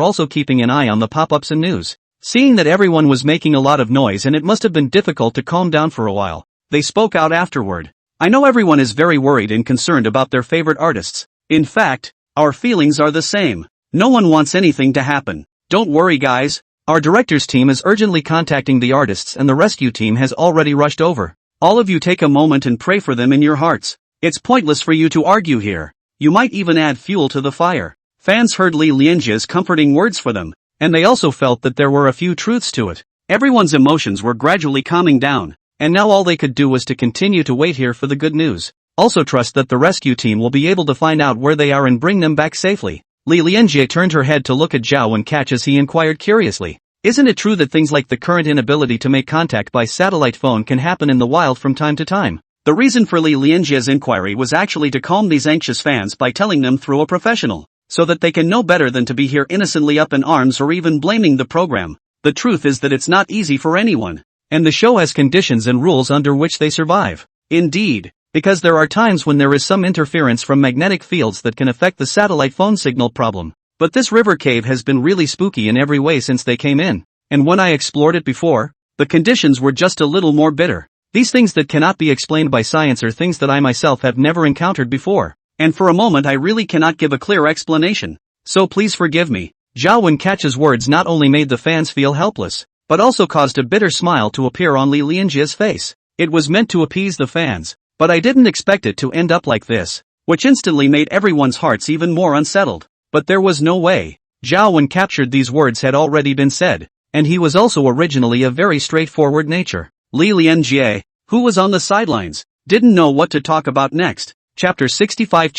also keeping an eye on the pop-ups and news. Seeing that everyone was making a lot of noise and it must have been difficult to calm down for a while, they spoke out afterward. I know everyone is very worried and concerned about their favorite artists. In fact, our feelings are the same. No one wants anything to happen. Don't worry guys. Our director's team is urgently contacting the artists and the rescue team has already rushed over. All of you take a moment and pray for them in your hearts. It's pointless for you to argue here. You might even add fuel to the fire. Fans heard Li Lianjie's comforting words for them, and they also felt that there were a few truths to it. Everyone's emotions were gradually calming down, and now all they could do was to continue to wait here for the good news. Also trust that the rescue team will be able to find out where they are and bring them back safely. Li Lianjie turned her head to look at Zhao Wenkach as he inquired curiously. Isn't it true that things like the current inability to make contact by satellite phone can happen in the wild from time to time? The reason for Li Lianjie's inquiry was actually to calm these anxious fans by telling them through a professional, so that they can know better than to be here innocently up in arms or even blaming the program. The truth is that it's not easy for anyone, and the show has conditions and rules under which they survive. Indeed, because there are times when there is some interference from magnetic fields that can affect the satellite phone signal problem. But this river cave has been really spooky in every way since they came in, and when I explored it before, the conditions were just a little more bitter. These things that cannot be explained by science are things that I myself have never encountered before, and for a moment I really cannot give a clear explanation. So please forgive me. Zhao Wenkach's words not only made the fans feel helpless, but also caused a bitter smile to appear on Li Lianjie's face. It was meant to appease the fans, but I didn't expect it to end up like this. which instantly made everyone's hearts even more unsettled. But there was no way. Zhao Wen captured these words had already been said, and he was also originally of very straightforward nature. Li Lianjie, who was on the sidelines, didn't know what to talk about next. Chapter 65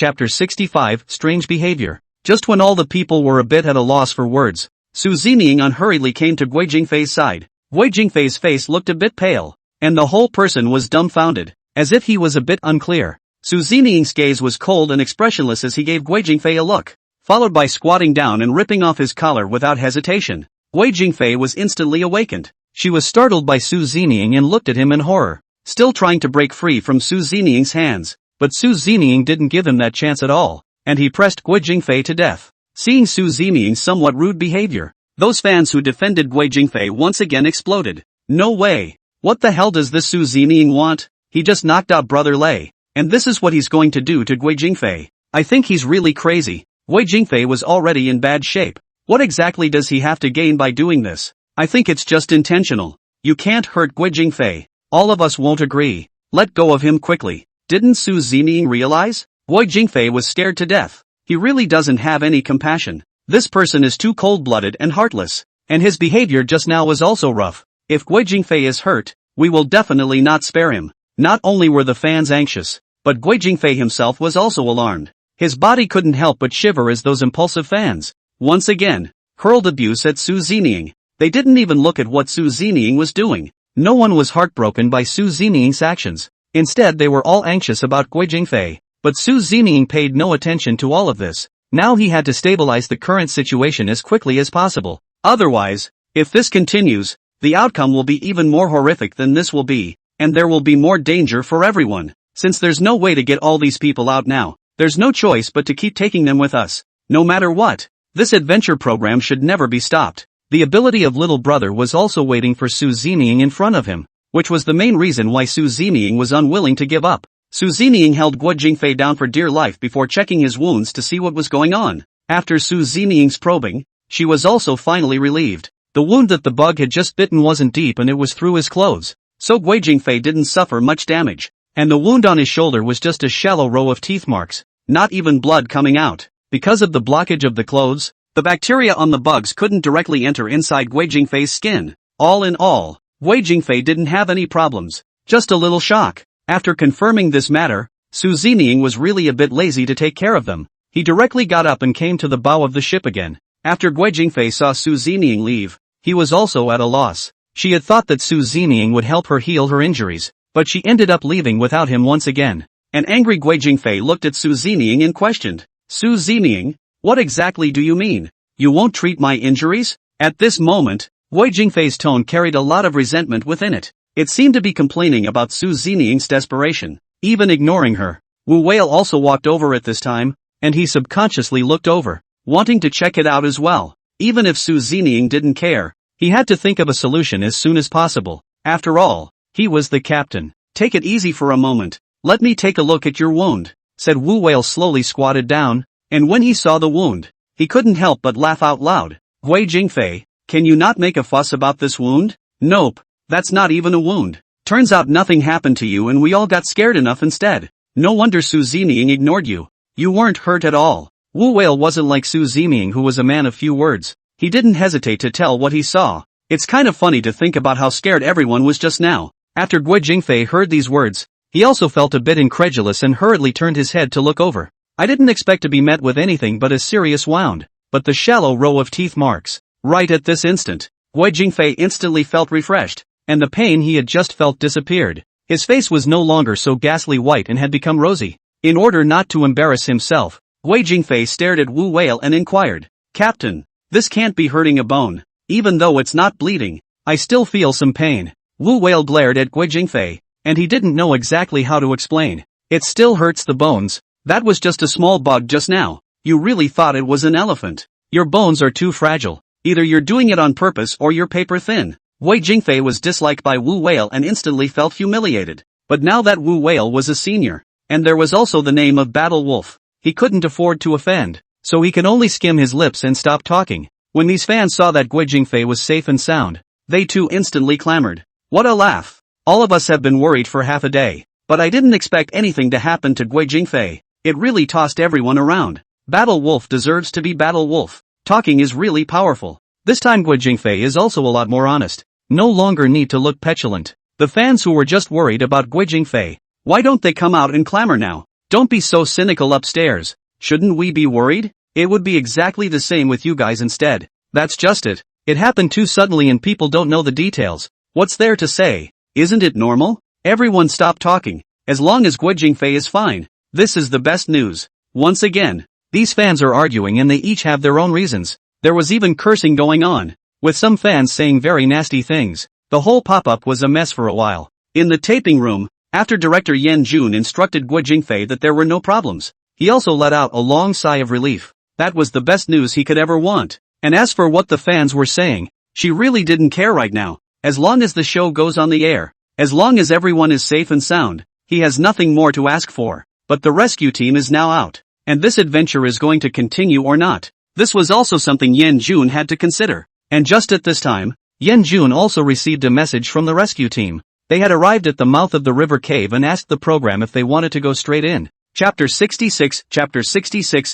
Strange Behavior. Just when all the people were a bit at a loss for words, Su Zining unhurriedly came to Guo Jingfei's side. Guo Jingfei's face looked a bit pale, and the whole person was dumbfounded, as if he was a bit unclear. Su Zining's gaze was cold and expressionless as he gave Guo Jingfei a look, followed by squatting down and ripping off his collar without hesitation. Guo Jingfei was instantly awakened. She was startled by Su Zining and looked at him in horror, still trying to break free from Su Zining's hands, but Su Zining didn't give him that chance at all, and he pressed Guo Jingfei to death. Seeing Su Zining's somewhat rude behavior, those fans who defended Guo Jingfei once again exploded. No way! What the hell does this Su Zining want? He just knocked out Brother Lei, and this is what he's going to do to Guo Jingfei. I think he's really crazy. Guo Jingfei was already in bad shape. What exactly does he have to gain by doing this? I think it's just intentional. You can't hurt Guo Jingfei. All of us won't agree. Let go of him quickly. Didn't Su Zining realize? Guo Jingfei was scared to death. He really doesn't have any compassion. This person is too cold-blooded and heartless, and his behavior just now was also rough. If Guo Jingfei is hurt, we will definitely not spare him. Not only were the fans anxious, but Guo Jingfei himself was also alarmed. His body couldn't help but shiver as those impulsive fans, once again, hurled abuse at Su Zining. They didn't even look at what Su Zining was doing. No one was heartbroken by Su Zining's actions. Instead they were all anxious about Guo Jingfei. But Su Zining paid no attention to all of this. Now he had to stabilize the current situation as quickly as possible. Otherwise, if this continues, the outcome will be even more horrific than this will be, and there will be more danger for everyone. Since there's no way to get all these people out now, there's no choice but to keep taking them with us. No matter what, this adventure program should never be stopped. The ability of little brother was also waiting for Su Zining in front of him, which was the main reason why Su Zining was unwilling to give up. Su Zining held Guo Jingfei down for dear life before checking his wounds to see what was going on. After Su Zining's probing, she was also finally relieved. The wound that the bug had just bitten wasn't deep and it was through his clothes, so Guo Jingfei didn't suffer much damage. And the wound on his shoulder was just a shallow row of teeth marks, not even blood coming out. Because of the blockage of the clothes, the bacteria on the bugs couldn't directly enter inside Guo Jingfei's skin. All in all, Guo Jingfei didn't have any problems, just a little shock. After confirming this matter, Su Zining was really a bit lazy to take care of them. He directly got up and came to the bow of the ship again. After Guo Jingfei saw Su Zining leave, he was also at a loss. She had thought that Su Zining would help her heal her injuries, but she ended up leaving without him once again. An angry Guo Jingfei looked at Su Zining and questioned, "Su Zining, what exactly do you mean? You won't treat my injuries?" At this moment, Guo Jingfei's tone carried a lot of resentment within it. It seemed to be complaining about Su Zining's desperation, even ignoring her. Wu Whale also walked over at this time, and he subconsciously looked over, wanting to check it out as well. Even if Su Zining didn't care, he had to think of a solution as soon as possible. After all, he was the captain. "Take it easy for a moment. Let me take a look at your wound," said Wu Whale, slowly squatted down, and when he saw the wound, he couldn't help but laugh out loud. "Guo Jingfei, can you not make a fuss about this wound?" "Nope. That's not even a wound. Turns out nothing happened to you and we all got scared enough instead. No wonder Su Zining ignored you. You weren't hurt at all." Wu Whale wasn't like Su Zining, who was a man of few words. He didn't hesitate to tell what he saw. It's kind of funny to think about how scared everyone was just now. After Guo Jingfei heard these words, he also felt a bit incredulous and hurriedly turned his head to look over. "I didn't expect to be met with anything but a serious wound, but the shallow row of teeth marks." Right at this instant, Guo Jingfei instantly felt refreshed, and the pain he had just felt disappeared. His face was no longer so ghastly white and had become rosy. In order not to embarrass himself, Guo Jingfei stared at Wu Whale and inquired, "Captain, this can't be hurting a bone. Even though it's not bleeding, I still feel some pain." Wu Whale glared at Guo Jingfei, and he didn't know exactly how to explain. "It still hurts the bones. That was just a small bug just now. You really thought it was an elephant. Your bones are too fragile. Either you're doing it on purpose or you're paper thin." Guo Jingfei was disliked by Wu Whale and instantly felt humiliated. But now that Wu Whale was a senior, and there was also the name of Battle Wolf, he couldn't afford to offend, so he could only skim his lips and stop talking. When these fans saw that Guo Jingfei was safe and sound, they too instantly clamored. "What a laugh. All of us have been worried for half a day, but I didn't expect anything to happen to Guo Jingfei. It really tossed everyone around. Battle Wolf deserves to be Battle Wolf. Talking is really powerful. This time Guo Jingfei is also a lot more honest. No longer need to look petulant. The fans who were just worried about Guo Jingfei, why don't they come out and clamor now? Don't be so cynical upstairs. Shouldn't we be worried? It would be exactly the same with you guys instead. That's just it. It happened too suddenly and people don't know the details. What's there to say? Isn't it normal? Everyone stop talking. As long as Guo Jingfei is fine. This is the best news. Once again, these fans are arguing and they each have their own reasons. There was even cursing going on, with some fans saying very nasty things. The whole pop-up was a mess for a while. In the taping room, after director Yan Jun instructed Guo Jingfei that there were no problems, he also let out a long sigh of relief. That was the best news he could ever want. And as for what the fans were saying, she really didn't care right now. As long as the show goes on the air, as long as everyone is safe and sound, he has nothing more to ask for. But the rescue team is now out, and this adventure is going to continue or not. This was also something Yan Jun had to consider. And just at this time, Yan Jun also received a message from the rescue team. They had arrived at the mouth of the river cave and asked the program if they wanted to go straight in. Chapter 66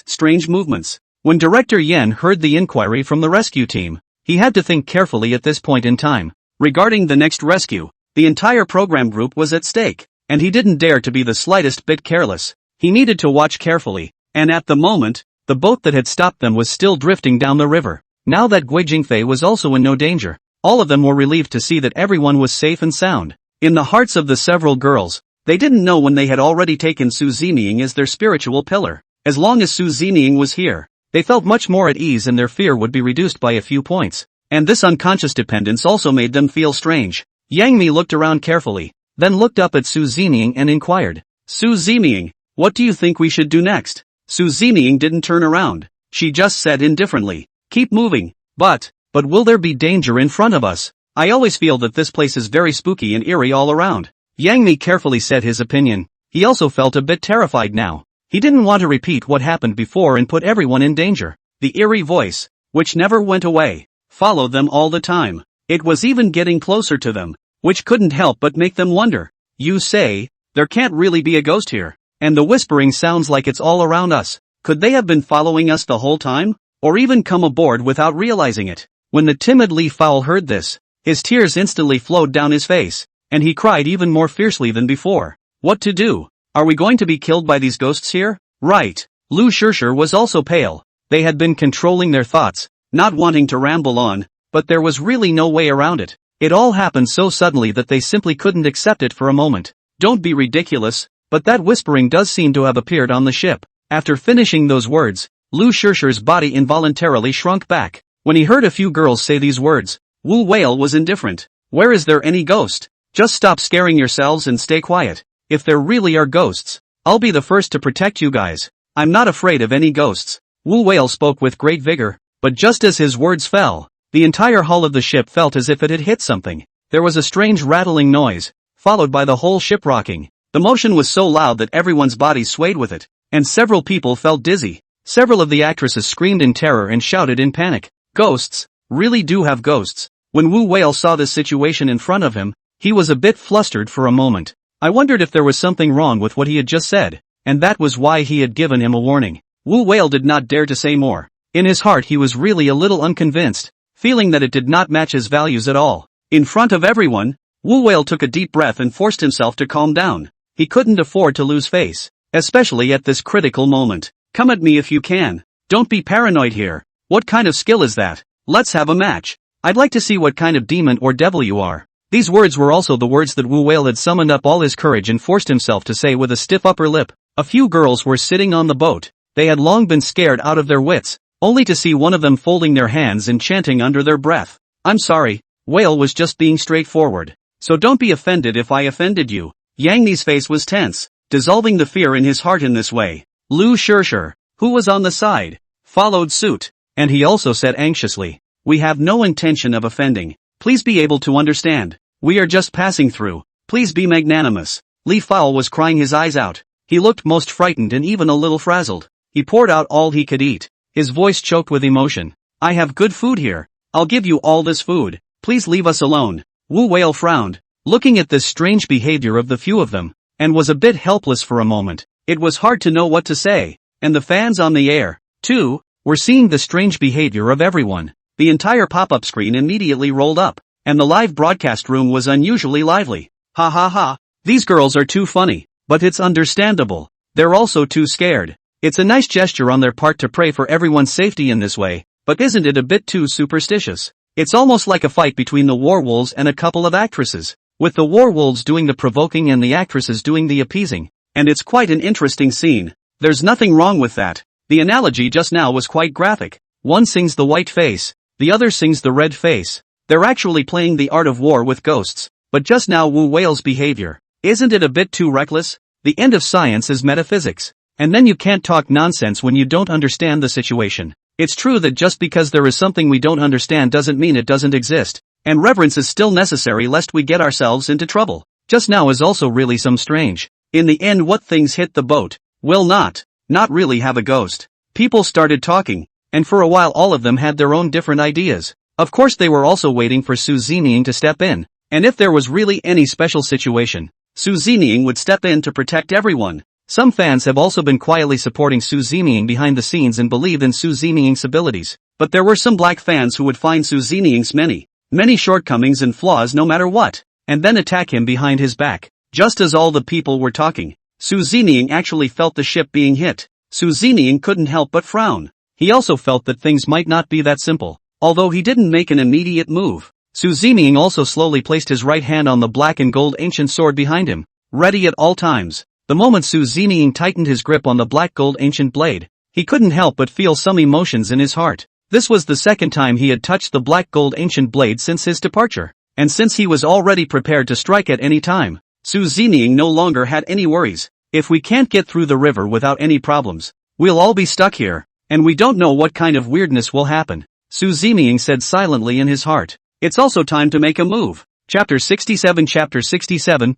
Strange Movements. When Director Yan heard the inquiry from the rescue team, he had to think carefully at this point in time. Regarding the next rescue, the entire program group was at stake, and he didn't dare to be the slightest bit careless. He needed to watch carefully, and at the moment, the boat that had stopped them was still drifting down the river. Now that Guo Jingfei was also in no danger, all of them were relieved to see that everyone was safe and sound. In the hearts of the several girls, they didn't know when they had already taken Su Zeming as their spiritual pillar. As long as Su Zeming was here, they felt much more at ease and their fear would be reduced by a few points. And this unconscious dependence also made them feel strange. Yang Mi looked around carefully, then looked up at Su Zeming and inquired, Su Zeming, what do you think we should do next? Su Zeming didn't turn around. She just said indifferently, keep moving. But will there be danger in front of us? I always feel that this place is very spooky and eerie all around. Yang Mi carefully said his opinion. He also felt a bit terrified now. He didn't want to repeat what happened before and put everyone in danger. The eerie voice, which never went away, followed them all the time. It was even getting closer to them, which couldn't help but make them wonder. You say, there can't really be a ghost here. And the whispering sounds like it's all around us. Could they have been following us the whole time? Or even come aboard without realizing it? When the timid Li Fowl heard this, his tears instantly flowed down his face, and he cried even more fiercely than before. What to do? Are we going to be killed by these ghosts here? Right. Lu Shishir was also pale. They had been controlling their thoughts, not wanting to ramble on, but there was really no way around it. It all happened so suddenly that they simply couldn't accept it for a moment. Don't be ridiculous, but that whispering does seem to have appeared on the ship. After finishing those words, Lu Shishir's body involuntarily shrunk back. When he heard a few girls say these words, Wu Whale was indifferent. Where is there any ghost? Just stop scaring yourselves and stay quiet. If there really are ghosts, I'll be the first to protect you guys. I'm not afraid of any ghosts. Wu Whale spoke with great vigor, but just as his words fell, the entire hull of the ship felt as if it had hit something. There was a strange rattling noise, followed by the whole ship rocking. The motion was so loud that everyone's body swayed with it, and several people felt dizzy. Several of the actresses screamed in terror and shouted in panic. Ghosts? Really do have ghosts. When Wu Whale saw this situation in front of him, he was a bit flustered for a moment. I wondered if there was something wrong with what he had just said, and that was why he had given him a warning. Wu Whale did not dare to say more. In his heart he was really a little unconvinced, feeling that it did not match his values at all. In front of everyone, Wu Whale took a deep breath and forced himself to calm down. He couldn't afford to lose face, especially at this critical moment. Come at me if you can. Don't be paranoid here. What kind of skill is that? Let's have a match. I'd like to see what kind of demon or devil you are. These words were also the words that Wu Whale had summoned up all his courage and forced himself to say with a stiff upper lip. A few girls were sitting on the boat. They had long been scared out of their wits, only to see one of them folding their hands and chanting under their breath. I'm sorry, Whale was just being straightforward. So don't be offended if I offended you. Yang Ni's face was tense, dissolving the fear in his heart in this way. Lu Shishir, who was on the side, followed suit, and he also said anxiously, we have no intention of offending. Please be able to understand. We are just passing through. Please be magnanimous. Li Fowl was crying his eyes out. He looked most frightened and even a little frazzled. He poured out all he could eat. His voice choked with emotion. I have good food here. I'll give you all this food. Please leave us alone. Wu Whale frowned, looking at this strange behavior of the few of them, and was a bit helpless for a moment. It was hard to know what to say, and the fans on the air, too, were seeing the strange behavior of everyone. The entire pop-up screen immediately rolled up, and the live broadcast room was unusually lively. Ha ha ha, these girls are too funny, but it's understandable. They're also too scared. It's a nice gesture on their part to pray for everyone's safety in this way, but isn't it a bit too superstitious? It's almost like a fight between the werewolves and a couple of actresses, with the werewolves doing the provoking and the actresses doing the appeasing. And it's quite an interesting scene. There's nothing wrong with that. The analogy just now was quite graphic. One sings the white face, the other sings the red face. They're actually playing the art of war with ghosts. But just now Wu Whale's behavior. Isn't it a bit too reckless? The end of science is metaphysics. And then you can't talk nonsense when you don't understand the situation. It's true that just because there is something we don't understand doesn't mean it doesn't exist. And reverence is still necessary lest we get ourselves into trouble. Just now is also really some strange. In the end what things hit the boat? Will not really have a ghost. People started talking, and for a while all of them had their own different ideas. Of course they were also waiting for Su Zining to step in. And if there was really any special situation, Su Zining would step in to protect everyone. Some fans have also been quietly supporting Su Zining behind the scenes and believed in Su Zining's abilities. But there were some black fans who would find Su Zining's many shortcomings and flaws no matter what, and then attack him behind his back. Just as all the people were talking, Su Zining actually felt the ship being hit. Su Zining couldn't help but frown. He also felt that things might not be that simple. Although he didn't make an immediate move, Su Zining also slowly placed his right hand on the black and gold ancient sword behind him, ready at all times. The moment Su Zining tightened his grip on the black gold ancient blade, he couldn't help but feel some emotions in his heart. This was the second time he had touched the black gold ancient blade since his departure, and since he was already prepared to strike at any time, Su Zining no longer had any worries. If we can't get through the river without any problems, we'll all be stuck here, and we don't know what kind of weirdness will happen, Su Zining said silently in his heart. It's also time to make a move. Chapter 67,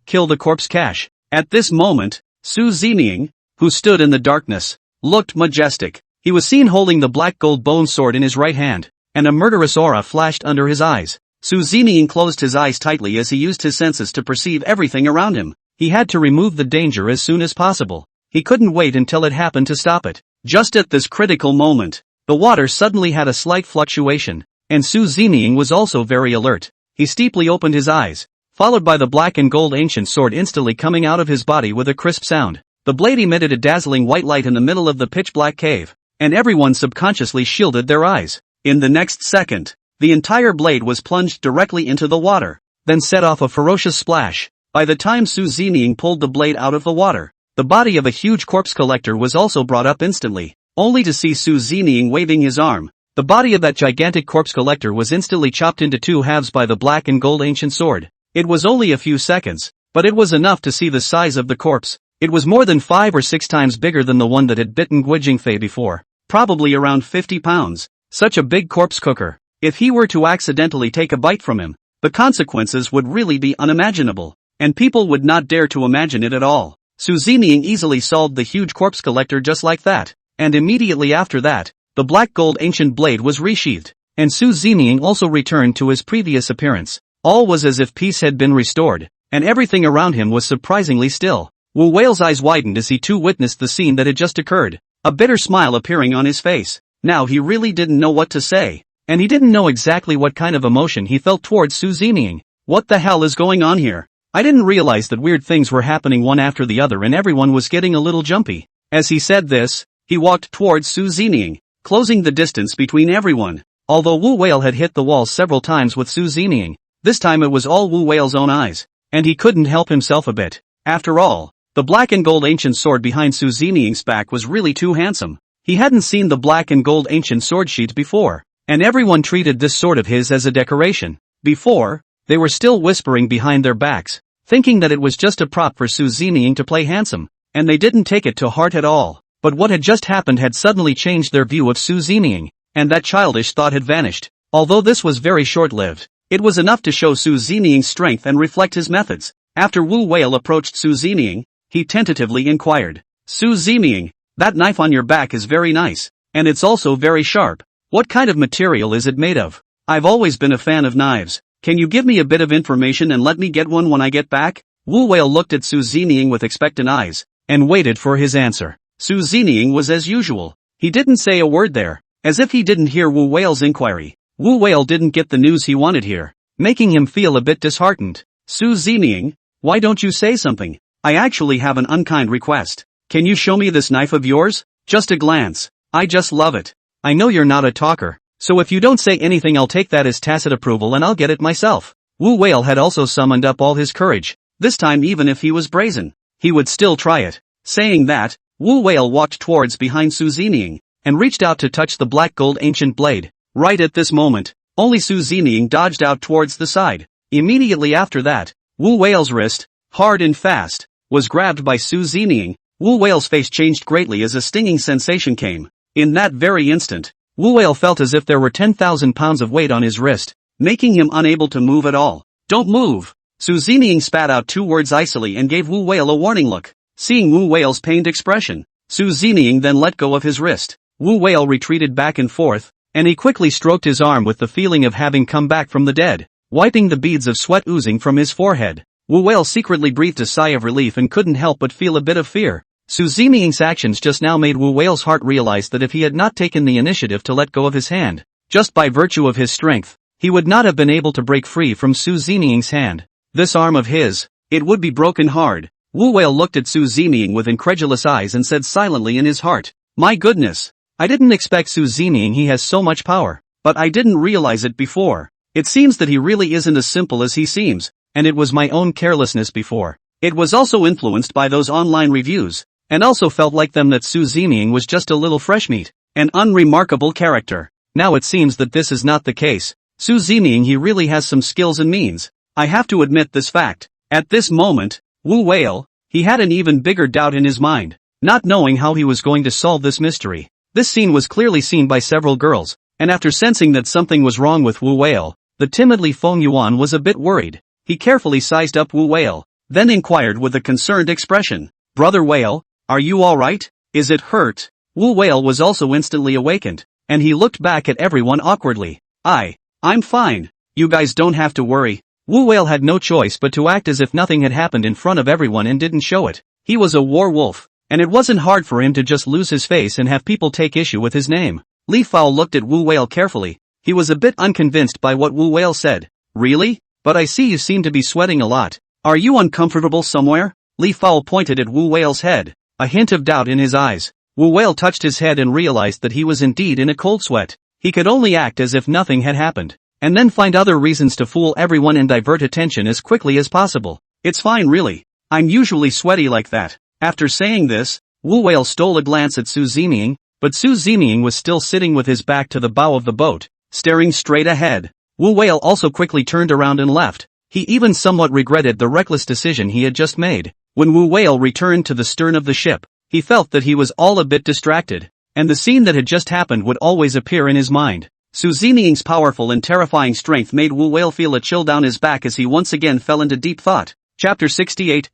Kill the Corpse Cache. At this moment, Su Zining, who stood in the darkness, looked majestic. He was seen holding the black gold bone sword in his right hand, and a murderous aura flashed under his eyes. Su Zining closed his eyes tightly as he used his senses to perceive everything around him. He had to remove the danger as soon as possible. He couldn't wait until it happened to stop it. Just at this critical moment, the water suddenly had a slight fluctuation, and Su Zining was also very alert. He steeply opened his eyes, followed by the black and gold ancient sword instantly coming out of his body with a crisp sound. The blade emitted a dazzling white light in the middle of the pitch-black cave, and everyone subconsciously shielded their eyes. In the next second, the entire blade was plunged directly into the water, then set off a ferocious splash. By the time Su Zining pulled the blade out of the water, the body of a huge corpse collector was also brought up instantly, only to see Su Zining waving his arm. The body of that gigantic corpse collector was instantly chopped into two halves by the black and gold ancient sword. It was only a few seconds, but it was enough to see the size of the corpse. It was more than 5 or 6 times bigger than the one that had bitten Guo Jingfei before, probably around 50 pounds. Such a big corpse cooker. If he were to accidentally take a bite from him, the consequences would really be unimaginable, and people would not dare to imagine it at all. Su Zining easily solved the huge corpse collector just like that, and immediately after that, the black gold ancient blade was resheathed, and Su Zining also returned to his previous appearance. All was as if peace had been restored, and everything around him was surprisingly still. Wu Whale's eyes widened as he too witnessed the scene that had just occurred, a bitter smile appearing on his face. Now he really didn't know what to say, and he didn't know exactly what kind of emotion he felt towards Su Zining. What the hell is going on here? I didn't realize that weird things were happening one after the other and everyone was getting a little jumpy. As he said this, he walked towards Su Zining, closing the distance between everyone. Although Wu Whale had hit the wall several times with Su Zining, this time it was all Wu Whale's own eyes, and he couldn't help himself a bit. After all, the black and gold ancient sword behind Su Zining's back was really too handsome. He hadn't seen the black and gold ancient sword sheath before, and everyone treated this sword of his as a decoration. Before, they were still whispering behind their backs, thinking that it was just a prop for Su Zining to play handsome, and they didn't take it to heart at all. But what had just happened had suddenly changed their view of Su Zining, and that childish thought had vanished. Although this was very short-lived, it was enough to show Su Zining's strength and reflect his methods. After Wu Whale approached Su Zining, he tentatively inquired, "Su Zining, that knife on your back is very nice, and it's also very sharp. What kind of material is it made of? I've always been a fan of knives. Can you give me a bit of information and let me get one when I get back?" Wu Whale looked at Su Zining with expectant eyes, and waited for his answer. Su Zining was as usual. He didn't say a word there, as if he didn't hear Wu Whale's inquiry. Wu Whale didn't get the news he wanted here, making him feel a bit disheartened. Su Zining, why don't you say something? I actually have an unkind request. Can you show me this knife of yours? Just a glance. I just love it. I know you're not a talker, so if you don't say anything I'll take that as tacit approval and I'll get it myself. Wu Whale had also summoned up all his courage. This time even if he was brazen, he would still try it. Saying that, Wu Whale walked towards behind Su Zining, and reached out to touch the black gold ancient blade. Right at this moment, only Su Zining dodged out towards the side. Immediately after that, Wu Whale's wrist, hard and fast, was grabbed by Su Zining. Wu Whale's face changed greatly as a stinging sensation came. In that very instant, Wu Whale felt as if there were 10,000 pounds of weight on his wrist, making him unable to move at all. Don't move! Su Zining spat out 2 words icily and gave Wu Whale a warning look. Seeing Wu Whale's pained expression, Su Zining then let go of his wrist. Wu Whale retreated back and forth, and he quickly stroked his arm with the feeling of having come back from the dead, wiping the beads of sweat oozing from his forehead. Wu Whale secretly breathed a sigh of relief and couldn't help but feel a bit of fear. Su Zining's actions just now made Wu Whale's heart realize that if he had not taken the initiative to let go of his hand, just by virtue of his strength, he would not have been able to break free from Su Zining's hand. This arm of his, it would be broken hard. Wu Whale looked at Su Zining with incredulous eyes and said silently in his heart, "My goodness! I didn't expect Su Zining he has so much power, but I didn't realize it before. It seems that he really isn't as simple as he seems, and it was my own carelessness before. It was also influenced by those online reviews, and also felt like them that Su Zining was just a little fresh meat, an unremarkable character. Now it seems that this is not the case. Su Zining he really has some skills and means. I have to admit this fact." At this moment, Wu Whale, he had an even bigger doubt in his mind, not knowing how he was going to solve this mystery. This scene was clearly seen by several girls, and after sensing that something was wrong with Wu Whale, the timidly Feng Yuan was a bit worried. He carefully sized up Wu Whale, then inquired with a concerned expression, "Brother Whale, are you alright? Is it hurt?" Wu Whale was also instantly awakened, and he looked back at everyone awkwardly. I'm fine. You guys don't have to worry." Wu Whale had no choice but to act as if nothing had happened in front of everyone and didn't show it. He was a war wolf, and it wasn't hard for him to just lose his face and have people take issue with his name. Li Fao looked at Wu Whale carefully. He was a bit unconvinced by what Wu Whale said. "Really? But I see you seem to be sweating a lot. Are you uncomfortable somewhere?" Li Fao pointed at Wu Whale's head, a hint of doubt in his eyes. Wu Whale touched his head and realized that he was indeed in a cold sweat. He could only act as if nothing had happened, and then find other reasons to fool everyone and divert attention as quickly as possible. "It's fine really. I'm usually sweaty like that." After saying this, Wu Whale stole a glance at Su Zining, but Su Zining was still sitting with his back to the bow of the boat, staring straight ahead. Wu Whale also quickly turned around and left. He even somewhat regretted the reckless decision he had just made. When Wu Whale returned to the stern of the ship, he felt that he was all a bit distracted, and the scene that had just happened would always appear in his mind. Su Zining's powerful and terrifying strength made Wu Whale feel a chill down his back as he once again fell into deep thought. Chapter 68,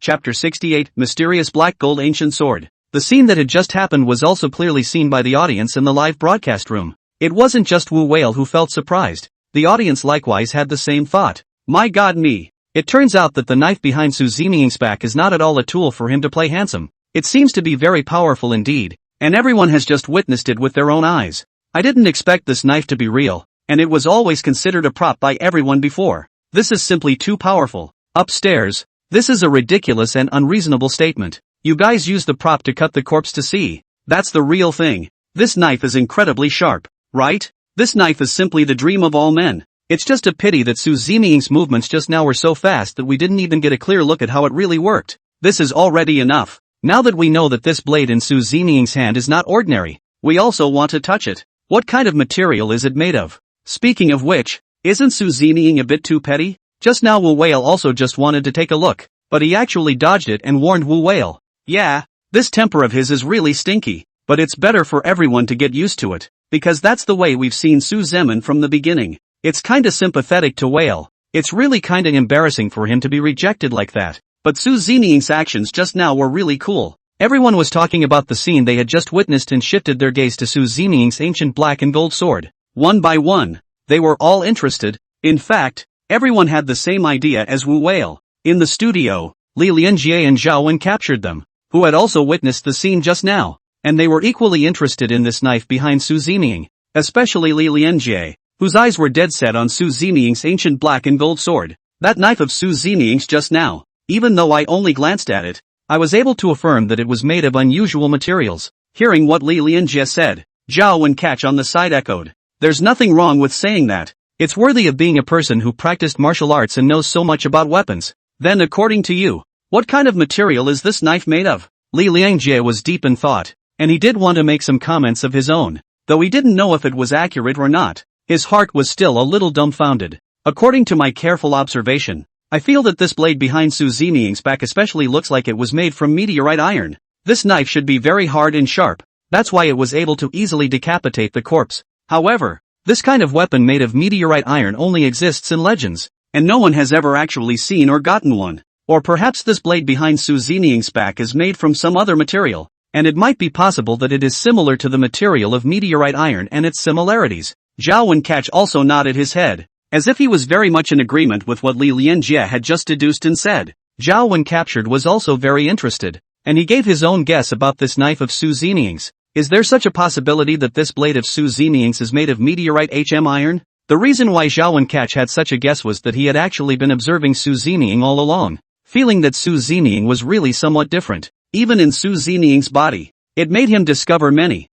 Mysterious Black Gold Ancient Sword. The scene that had just happened was also clearly seen by the audience in the live broadcast room. It wasn't just Wu Whale who felt surprised. The audience likewise had the same thought. My god me! It turns out that the knife behind Su Zining's back is not at all a tool for him to play handsome. It seems to be very powerful indeed, and everyone has just witnessed it with their own eyes. I didn't expect this knife to be real, and it was always considered a prop by everyone before. This is simply too powerful. Upstairs, this is a ridiculous and unreasonable statement. You guys use the prop to cut the corpse to see. That's the real thing. This knife is incredibly sharp, right? This knife is simply the dream of all men. It's just a pity that Su Zining's movements just now were so fast that we didn't even get a clear look at how it really worked. This is already enough. Now that we know that this blade in Su Zining's hand is not ordinary, we also want to touch it. What kind of material is it made of? Speaking of which, isn't Su Zining a bit too petty? Just now Wu Whale also just wanted to take a look, but he actually dodged it and warned Wu Whale. Yeah, this temper of his is really stinky, but it's better for everyone to get used to it, because that's the way we've seen Su Zeming from the beginning. It's kinda sympathetic to Whale. It's really kinda embarrassing for him to be rejected like that. But Su Zining's actions just now were really cool. Everyone was talking about the scene they had just witnessed and shifted their gaze to Su Zining's ancient black and gold sword. One by one, they were all interested. In fact, everyone had the same idea as Wu Whale. In the studio, Li Lianjie and Zhao Wen captured them. who had also witnessed the scene just now, and they were equally interested in this knife behind Su Zeming, especially Li Lianjie, whose eyes were dead set on Su Zeming's ancient black and gold sword. That knife of Su Zeming's just now, even though I only glanced at it, I was able to affirm that it was made of unusual materials. Hearing what Li Lianjie said, Zhao Wencatch on the side echoed, "There's nothing wrong with saying that. It's worthy of being a person who practiced martial arts and knows so much about weapons. Then according to you, what kind of material is this knife made of?" Li Lianjie was deep in thought, and he did want to make some comments of his own, though he didn't know if it was accurate or not. His heart was still a little dumbfounded. "According to my careful observation, I feel that this blade behind Su Zeming's back especially looks like it was made from meteorite iron. This knife should be very hard and sharp, that's why it was able to easily decapitate the corpse. However, this kind of weapon made of meteorite iron only exists in legends, and no one has ever actually seen or gotten one. Or perhaps this blade behind Su Zeming's back is made from some other material, and it might be possible that it is similar to the material of meteorite iron and its similarities." Zhao Wencatch also nodded his head, as if he was very much in agreement with what Li Lianjie had just deduced and said. Zhao Wencatch was also very interested, and he gave his own guess about this knife of Su Zeming's. Is there such a possibility that this blade of Su Zeming's is made of meteorite iron? The reason why Zhao Wencatch had such a guess was that he had actually been observing Su Zeming all along, feeling that Su Zeming was really somewhat different, even in Su Zeming's body. It made him discover many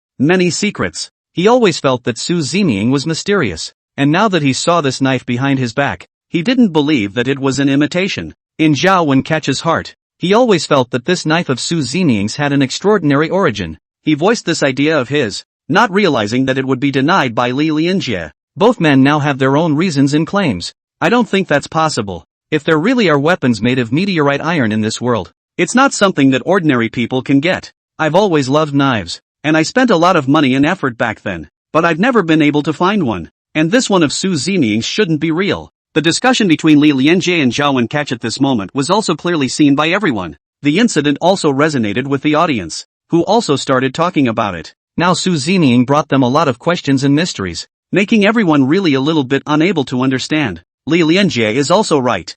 secrets. He always felt that Su Zeming was mysterious, and now that he saw this knife behind his back, he didn't believe that it was an imitation. In Zhao Wencatch's heart, he always felt that this knife of Su Zeming's had an extraordinary origin. He voiced this idea of his, not realizing that it would be denied by Li Lianjie. Both men now have their own reasons and claims. "I don't think that's possible. If there really are weapons made of meteorite iron in this world, it's not something that ordinary people can get. I've always loved knives, and I spent a lot of money and effort back then, but I've never been able to find one. And this one of Su Zeming's shouldn't be real." The discussion between Li Lianjie and Zhao Wencatch at this moment was also clearly seen by everyone. The incident also resonated with the audience, who also started talking about it. Now Su Zeming brought them a lot of questions and mysteries, making everyone really a little bit unable to understand. Li Lianjie is also right?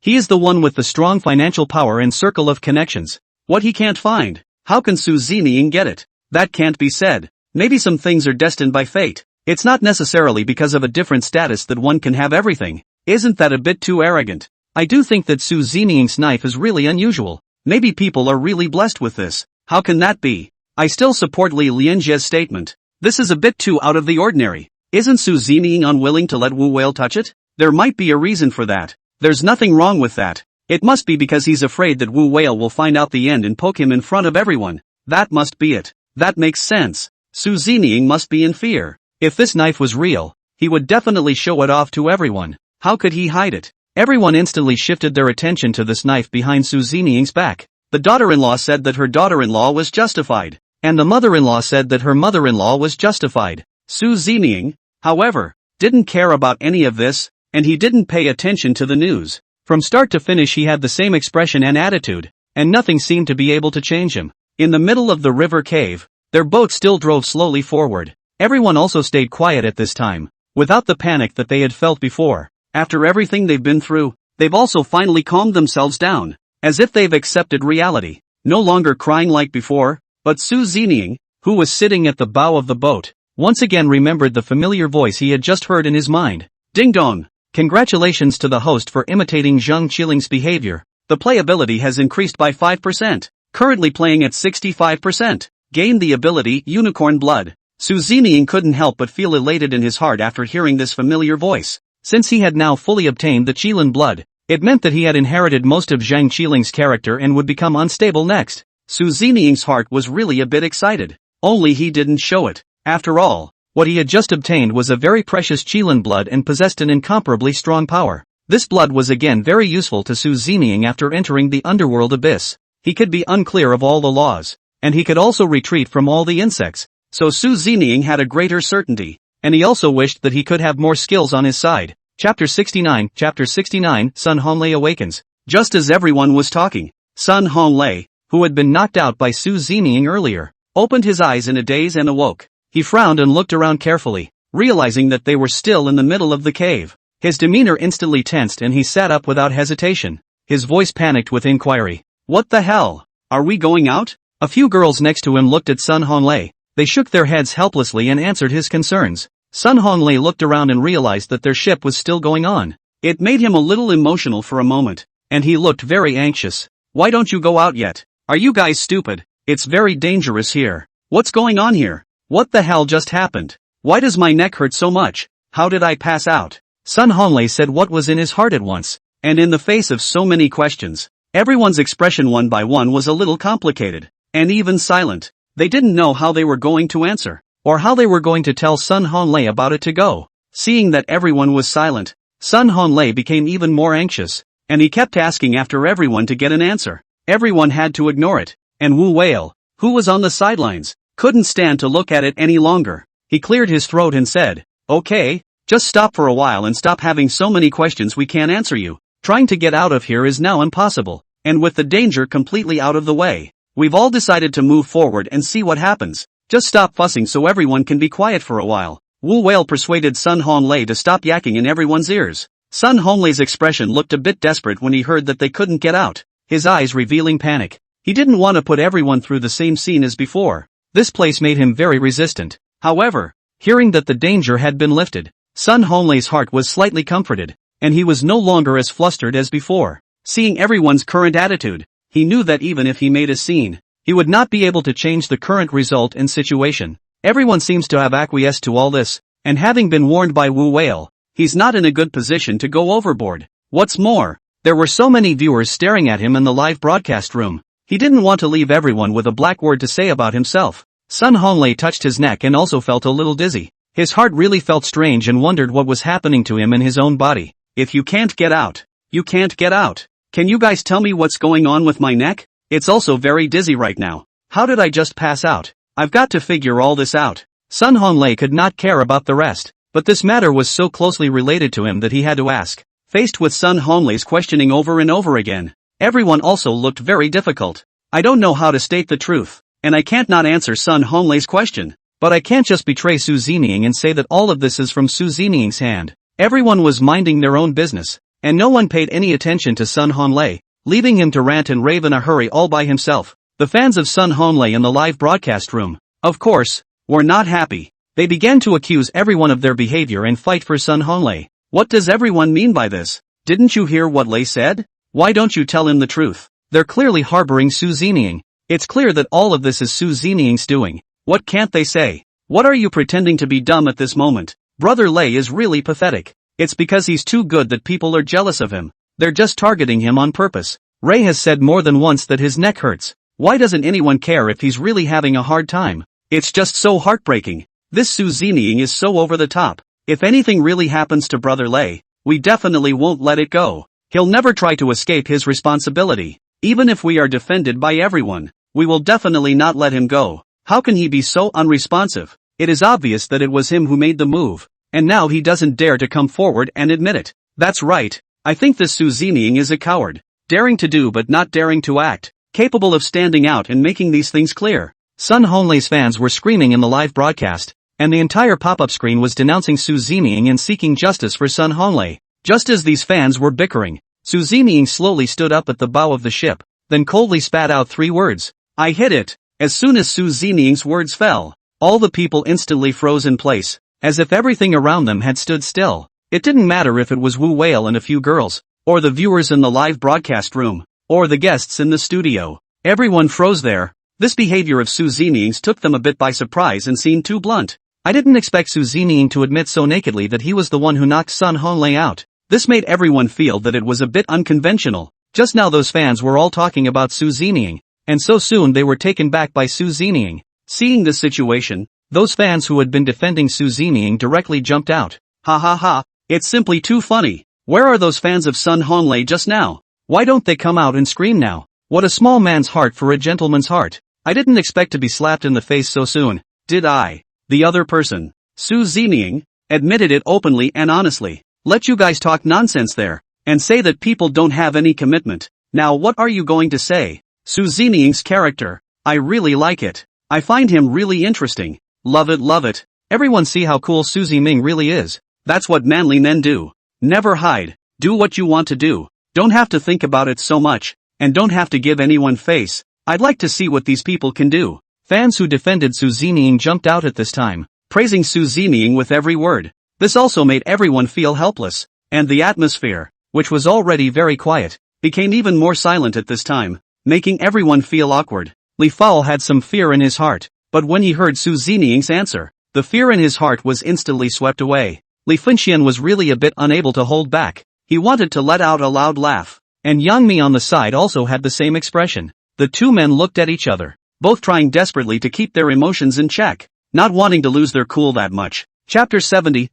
He is the one with the strong financial power and circle of connections. What he can't find, how can Su Zeming get it? That can't be said. Maybe some things are destined by fate. It's not necessarily because of a different status that one can have everything. Isn't that a bit too arrogant? I do think that Su Zeming's knife is really unusual. Maybe people are really blessed with this. How can that be? I still support Li Lianjie's statement. This is a bit too out of the ordinary. Isn't Su Zeming unwilling to let Wu Whale touch it? There might be a reason for that. There's nothing wrong with that. It must be because he's afraid that Wu Whale will find out the end and poke him in front of everyone. That must be it. That makes sense. Su Zeming must be in fear. If this knife was real, he would definitely show it off to everyone. How could he hide it? Everyone instantly shifted their attention to this knife behind Su Zeming's back. The daughter-in-law said that her daughter-in-law was justified, and the mother-in-law said that her mother-in-law was justified. Su Zeming, however, didn't care about any of this, and he didn't pay attention to the news. From start to finish he had the same expression and attitude, and nothing seemed to be able to change him. In the middle of the river cave, their boat still drove slowly forward. Everyone also stayed quiet at this time, without the panic that they had felt before. After everything they've been through, they've also finally calmed themselves down, as if they've accepted reality, no longer crying like before. But Su Zeming, who was sitting at the bow of the boat, once again remembered the familiar voice he had just heard in his mind. Ding dong! Congratulations to the host for imitating Zhang Qiling's behavior. The playability has increased by 5%, currently playing at 65%. Gained the ability Unicorn Blood. Su Zeming couldn't help but feel elated in his heart after hearing this familiar voice. Since he had now fully obtained the Qilin blood, it meant that he had inherited most of Zhang Qiling's character and would become unstable next. Su Zeming's heart was really a bit excited. Only he didn't show it. After all, what he had just obtained was a very precious Qilin blood and possessed an incomparably strong power. This blood was again very useful to Su Zeming after entering the underworld abyss. He could be unclear of all the laws, and he could also retreat from all the insects. So Su Zeming had a greater certainty, and he also wished that he could have more skills on his side. Chapter 69, Sun Honglei awakens. Just as everyone was talking, Sun Honglei, who had been knocked out by Su Zeming earlier, opened his eyes in a daze and awoke. He frowned and looked around carefully, realizing that they were still in the middle of the cave. His demeanor instantly tensed and he sat up without hesitation. His voice panicked with inquiry. What the hell? Are we going out? A few girls next to him looked at Sun Honglei. They shook their heads helplessly and answered his concerns. Sun Honglei looked around and realized that their ship was still going on. It made him a little emotional for a moment, and he looked very anxious. Why don't you go out yet? Are you guys stupid? It's very dangerous here. What's going on here? What the hell just happened? Why does my neck hurt so much? How did I pass out? Sun Honglei said what was in his heart at once, and in the face of so many questions, everyone's expression one by one was a little complicated, and even silent. They didn't know how they were going to answer, or how they were going to tell Sun Honglei about it to go. Seeing that everyone was silent, Sun Honglei became even more anxious, and he kept asking after everyone to get an answer. Everyone had to ignore it, and Wu Whale, who was on the sidelines, couldn't stand to look at it any longer. He cleared his throat and said, "Okay, just stop for a while and stop having so many questions we can't answer you. Trying to get out of here is now impossible, and with the danger completely out of the way, we've all decided to move forward and see what happens. Just stop fussing so everyone can be quiet for a while." Wu Whale persuaded Sun Honglei to stop yakking in everyone's ears. Sun Honglei's expression looked a bit desperate when he heard that they couldn't get out, his eyes revealing panic. He didn't want to put everyone through the same scene as before. This place made him very resistant. However, hearing that the danger had been lifted, Sun Honglei's heart was slightly comforted, and he was no longer as flustered as before. Seeing everyone's current attitude, he knew that even if he made a scene, he would not be able to change the current result and situation. Everyone seems to have acquiesced to all this, and having been warned by Wu Whale, he's not in a good position to go overboard. What's more, there were so many viewers staring at him in the live broadcast room. He didn't want to leave everyone with a black word to say about himself. Sun Honglei touched his neck and also felt a little dizzy. His heart really felt strange and wondered what was happening to him in his own body. If you can't get out, you can't get out. Can you guys tell me what's going on with my neck? It's also very dizzy right now. How did I just pass out? I've got to figure all this out. Sun Honglei could not care about the rest, but this matter was so closely related to him that he had to ask. Faced with Sun Honglei's questioning over and over again, everyone also looked very difficult. I don't know how to state the truth, and I can't not answer Sun Honglei's question, but I can't just betray Su Zeming and say that all of this is from Su Zeming's hand. Everyone was minding their own business, and no one paid any attention to Sun Honglei, leaving him to rant and rave in a hurry all by himself. The fans of Sun Honglei in the live broadcast room, of course, were not happy. They began to accuse everyone of their behavior and fight for Sun Honglei. What does everyone mean by this? Didn't you hear what Lei said? Why don't you tell him the truth? They're clearly harboring Su Zeming. It's clear that all of this is Su Zeming's doing. What can't they say? What are you pretending to be dumb at this moment? Brother Lei is really pathetic. It's because he's too good that people are jealous of him. They're just targeting him on purpose. Ray has said more than once that his neck hurts. Why doesn't anyone care if he's really having a hard time? It's just so heartbreaking. This Su Zeming is so over the top. If anything really happens to Brother Lei, we definitely won't let it go. He'll never try to escape his responsibility. Even if we are defended by everyone, we will definitely not let him go. How can he be so unresponsive? It is obvious that it was him who made the move, and now he doesn't dare to come forward and admit it. That's right. I think this Su Zeming is a coward. Daring to do but not daring to act. Capable of standing out and making these things clear. Sun Honlei's fans were screaming in the live broadcast, and the entire pop-up screen was denouncing Su Zeming and seeking justice for Sun Honglei. Just as these fans were bickering, Su Zeming slowly stood up at the bow of the ship, then coldly spat out 3 words. I hit it. As soon as Su Zeming's words fell, all the people instantly froze in place, as if everything around them had stood still. It didn't matter if it was Wu Whale and a few girls, or the viewers in the live broadcast room, or the guests in the studio. Everyone froze there. This behavior of Su Zeming's took them a bit by surprise and seemed too blunt. I didn't expect Su Zeming to admit so nakedly that he was the one who knocked Sun Honglei out. This made everyone feel that it was a bit unconventional. Just now those fans were all talking about Su Zeming, and so soon they were taken back by Su Zeming. Seeing this situation, those fans who had been defending Su Zeming directly jumped out. Ha ha ha, it's simply too funny. Where are those fans of Sun Honglei just now? Why don't they come out and scream now? What a small man's heart for a gentleman's heart. I didn't expect to be slapped in the face so soon, did I? The other person, Su Zeming, admitted it openly and honestly. Let you guys talk nonsense there, and say that people don't have any commitment. Now what are you going to say? Su Zeming's character, I really like it. I find him really interesting. Love it, love it. Everyone see how cool Su Zeming really is. That's what manly men do. Never hide. Do what you want to do. Don't have to think about it so much, and don't have to give anyone face. I'd like to see what these people can do. Fans who defended Su Zining jumped out at this time, praising Su Zining with every word. This also made everyone feel helpless, and the atmosphere, which was already very quiet, became even more silent at this time, making everyone feel awkward. Li Fao had some fear in his heart, but when he heard Su Zining's answer, the fear in his heart was instantly swept away. Li Funxian was really a bit unable to hold back. He wanted to let out a loud laugh, and Yang Mi on the side also had the same expression. The two men looked at each other, both trying desperately to keep their emotions in check, not wanting to lose their cool that much. Chapter 70,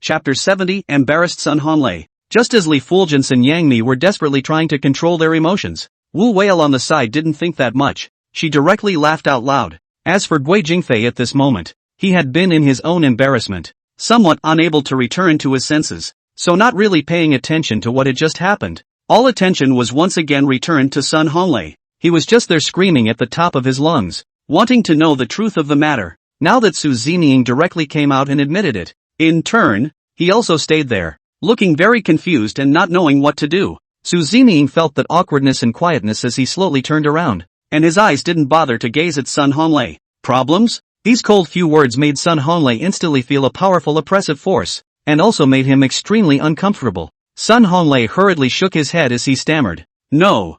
Embarrassed Sun Honlei. Just as Li Fulgence and Yang Mi were desperately trying to control their emotions, Wu Whale on the side didn't think that much. She directly laughed out loud. As for Guo Jingfei at this moment, he had been in his own embarrassment, somewhat unable to return to his senses, so not really paying attention to what had just happened. All attention was once again returned to Sun Honlei. He was just there screaming at the top of his lungs, wanting to know the truth of the matter, now that Su Zining directly came out and admitted it. In turn, he also stayed there, looking very confused and not knowing what to do. Su Zining felt that awkwardness and quietness as he slowly turned around, and his eyes didn't bother to gaze at Sun Honlei. Problems? These cold few words made Sun Honlei instantly feel a powerful oppressive force, and also made him extremely uncomfortable. Sun Honlei hurriedly shook his head as he stammered. No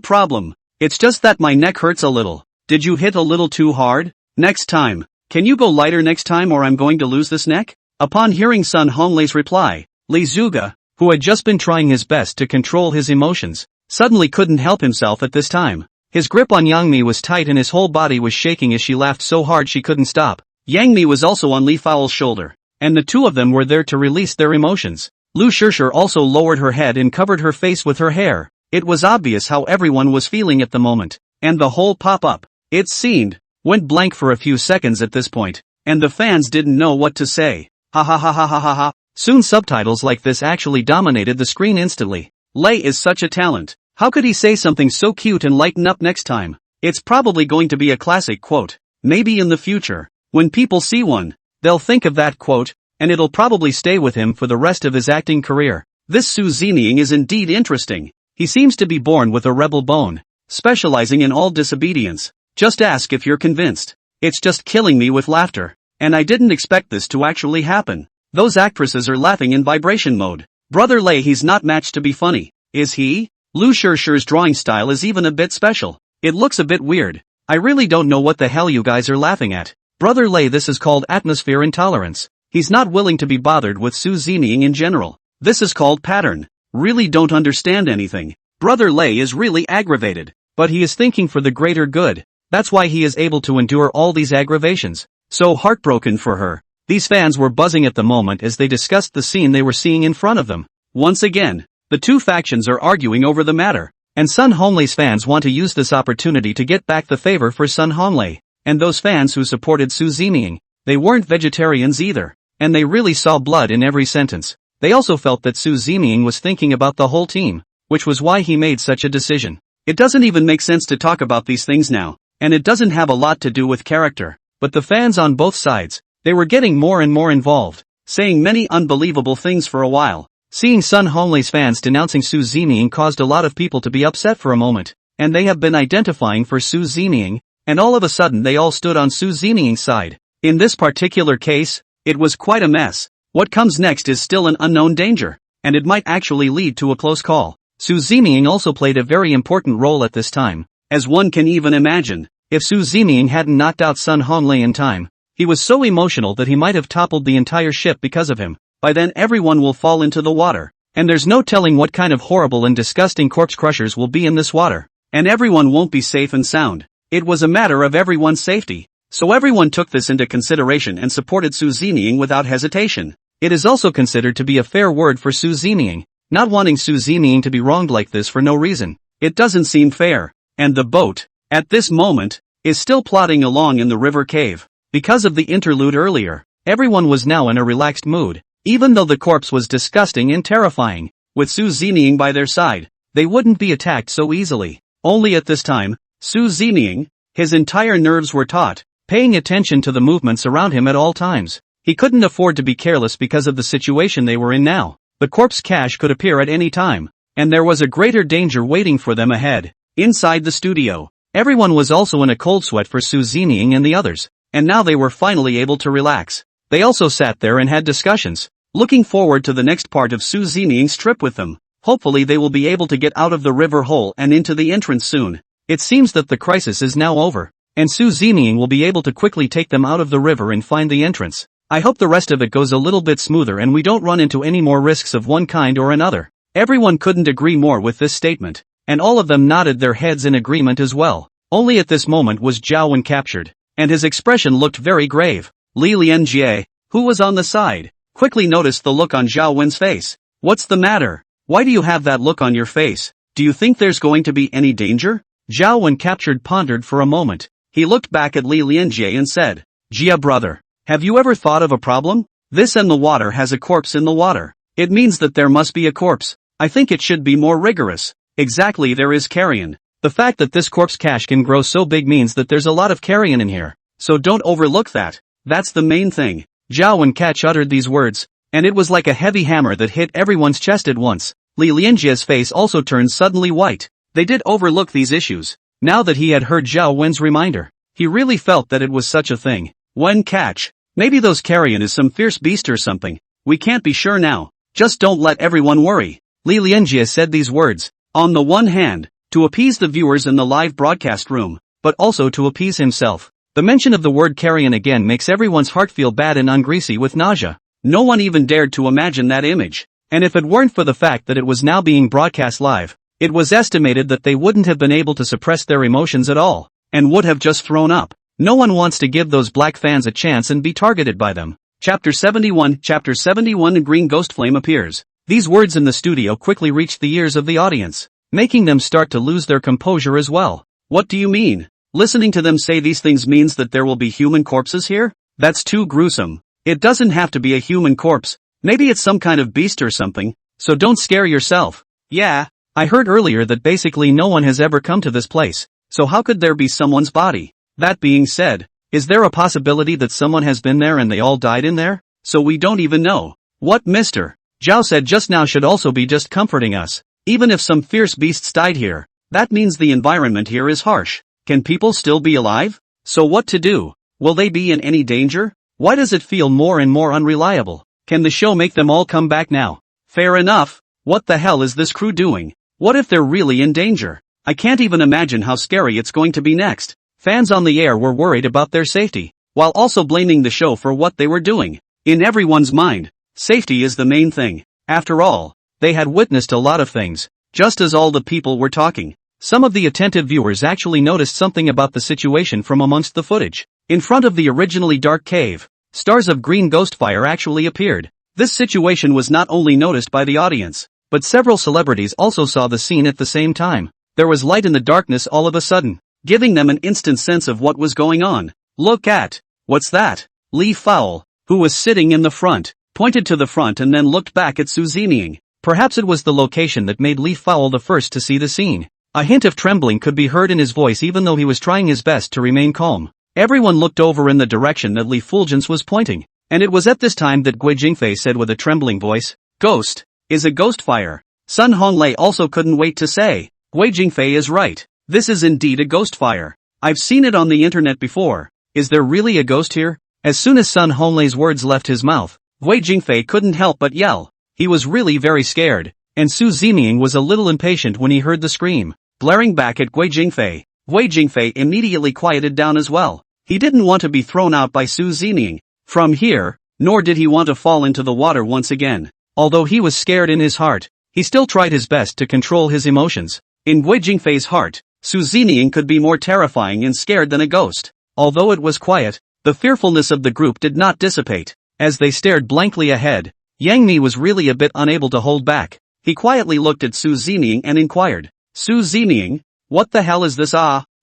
problem. It's just that my neck hurts a little. Did you hit a little too hard? Next time. Can you go lighter next time or I'm going to lose this neck? Upon hearing Sun Honlei's reply, Li Zuga, who had just been trying his best to control his emotions, suddenly couldn't help himself at this time. His grip on Yang Mi was tight and his whole body was shaking as she laughed so hard she couldn't stop. Yang Mi was also on Li Fao's shoulder, and the two of them were there to release their emotions. Lu Shishir also lowered her head and covered her face with her hair. It was obvious how everyone was feeling at the moment, and the whole pop-up, it seemed, went blank for a few seconds at this point, and the fans didn't know what to say. Ha ha ha ha ha ha ha. Soon subtitles like this actually dominated the screen instantly. Lei is such a talent. How could he say something so cute and lighten up next time? It's probably going to be a classic quote. Maybe in the future, when people see one, they'll think of that quote, and it'll probably stay with him for the rest of his acting career. This Su Zining is indeed interesting. He seems to be born with a rebel bone, specializing in all disobedience. Just ask if you're convinced. It's just killing me with laughter. And I didn't expect this to actually happen. Those actresses are laughing in vibration mode. Brother Lei, he's not matched to be funny, is he? Lu Shishir's drawing style is even a bit special. It looks a bit weird. I really don't know what the hell you guys are laughing at. Brother Lei, this is called atmosphere intolerance. He's not willing to be bothered with Su Zining in general. This is called pattern. Really don't understand anything. Brother Lei is really aggravated, but he is thinking for the greater good. That's why he is able to endure all these aggravations. So heartbroken for her. These fans were buzzing at the moment as they discussed the scene they were seeing in front of them. Once again, the two factions are arguing over the matter, and Sun Honlei's fans want to use this opportunity to get back the favor for Sun Honlei. And those fans who supported Su Zining, they weren't vegetarians either, and they really saw blood in every sentence. They also felt that Su Zining was thinking about the whole team, which was why he made such a decision. It doesn't even make sense to talk about these things now, and it doesn't have a lot to do with character, but the fans on both sides, they were getting more and more involved, saying many unbelievable things for a while. Seeing Sun Honlei's fans denouncing Su Zining caused a lot of people to be upset for a moment, and they have been identifying for Su Zining, and all of a sudden they all stood on Su Zining's side. In this particular case, it was quite a mess. What comes next is still an unknown danger, and it might actually lead to a close call. Su Zining also played a very important role at this time, as one can even imagine. If Su Zining hadn't knocked out Sun Honlei in time, he was so emotional that he might have toppled the entire ship because of him. By then everyone will fall into the water, and there's no telling what kind of horrible and disgusting corpse crushers will be in this water, and everyone won't be safe and sound. It was a matter of everyone's safety, so everyone took this into consideration and supported Su Zining without hesitation. It is also considered to be a fair word for Su Zining, not wanting Su Zining to be wronged like this for no reason. It doesn't seem fair, and the boat, at this moment, is still plodding along in the river cave. Because of the interlude earlier, everyone was now in a relaxed mood. Even though the corpse was disgusting and terrifying, with Su Zining by their side, they wouldn't be attacked so easily. Only at this time, Su Zining, his entire nerves were taut, paying attention to the movements around him at all times. He couldn't afford to be careless because of the situation they were in now. The corpse cache could appear at any time, and there was a greater danger waiting for them ahead. Inside the studio, Everyone was also in a cold sweat for Su Zining and the others, and now they were finally able to relax. They also sat there and had discussions, looking forward to the next part of Su Zining's trip with them. Hopefully they will be able to get out of the river hole and into the entrance soon. It seems that the crisis is now over, and Su Zining will be able to quickly take them out of the river and find the entrance. I hope the rest of it goes a little bit smoother and we don't run into any more risks of one kind or another. Everyone couldn't agree more with this statement, and all of them nodded their heads in agreement as well. Only at this moment was Zhao Wen captured, and his expression looked very grave. Li Lianjie, who was on the side, quickly noticed the look on Zhao Wen's face. What's the matter? Why do you have that look on your face? Do you think there's going to be any danger? Zhao Wen captured pondered for a moment. He looked back at Li Lianjie and said, Jia brother, have you ever thought of a problem? This and the water has a corpse in the water. It means that there must be a corpse. I think it should be more rigorous. Exactly, there is carrion. The fact that this corpse cache can grow so big means that there's a lot of carrion in here. So don't overlook that. That's the main thing. Zhao Wen Catch uttered these words, and it was like a heavy hammer that hit everyone's chest at once. Li Lianjie's face also turned suddenly white. They did overlook these issues. Now that he had heard Zhao Wen's reminder, he really felt that it was such a thing. Wen Catch. Maybe those carrion is some fierce beast or something. We can't be sure now. Just don't let everyone worry. Li Lianjie said these words, on the one hand, to appease the viewers in the live broadcast room, but also to appease himself. The mention of the word carrion again makes everyone's heart feel bad and ungreasy with nausea. No one even dared to imagine that image. And if it weren't for the fact that it was now being broadcast live, it was estimated that they wouldn't have been able to suppress their emotions at all, and would have just thrown up. No one wants to give those black fans a chance and be targeted by them. Chapter 71 A green ghost flame appears. These words in the studio quickly reached the ears of the audience, making them start to lose their composure as well. What do you mean? Listening to them say these things means that there will be human corpses here? That's too gruesome. It doesn't have to be a human corpse. Maybe it's some kind of beast or something, so don't scare yourself. Yeah, I heard earlier that basically no one has ever come to this place, so how could there be someone's body? That being said, is there a possibility that someone has been there and they all died in there? So we don't even know. What Mr. Zhao said just now should also be just comforting us. Even if some fierce beasts died here, that means the environment here is harsh. Can people still be alive? So what to do? Will they be in any danger? Why does it feel more and more unreliable? Can the show make them all come back now? Fair enough. What the hell is this crew doing? What if they're really in danger? I can't even imagine how scary it's going to be next. Fans on the air were worried about their safety, while also blaming the show for what they were doing. In everyone's mind, safety is the main thing. After all, they had witnessed a lot of things, just as all the people were talking. Some of the attentive viewers actually noticed something about the situation from amongst the footage. In front of the originally dark cave, stars of green ghost fire actually appeared. This situation was not only noticed by the audience, but several celebrities also saw the scene at the same time. There was light in the darkness all of a sudden, giving them an instant sense of what was going on. Look at, what's that? Li Fowl, who was sitting in the front, pointed to the front and then looked back at Su Zining. Perhaps it was the location that made Li Fowl the first to see the scene. A hint of trembling could be heard in his voice even though he was trying his best to remain calm. Everyone looked over in the direction that Li Fulgence was pointing, and it was at this time that Guo Jingfei said with a trembling voice, Ghost, is a ghost fire. Sun Honglei also couldn't wait to say, Guo Jingfei is right. This is indeed a ghost fire. I've seen it on the internet before. Is there really a ghost here? As soon as Sun Honglei's words left his mouth, Guo Jingfei couldn't help but yell. He was really very scared, and Su Zining was a little impatient when he heard the scream. Blaring back at Guo Jingfei immediately quieted down as well. He didn't want to be thrown out by Su Zining from here, nor did he want to fall into the water once again. Although he was scared in his heart, he still tried his best to control his emotions. In Guo Jingfei's heart, Su Zining could be more terrifying and scared than a ghost. Although it was quiet, the fearfulness of the group did not dissipate. As they stared blankly ahead, Yang Mi was really a bit unable to hold back. He quietly looked at Su Zining and inquired, Su Zining, what the hell is this?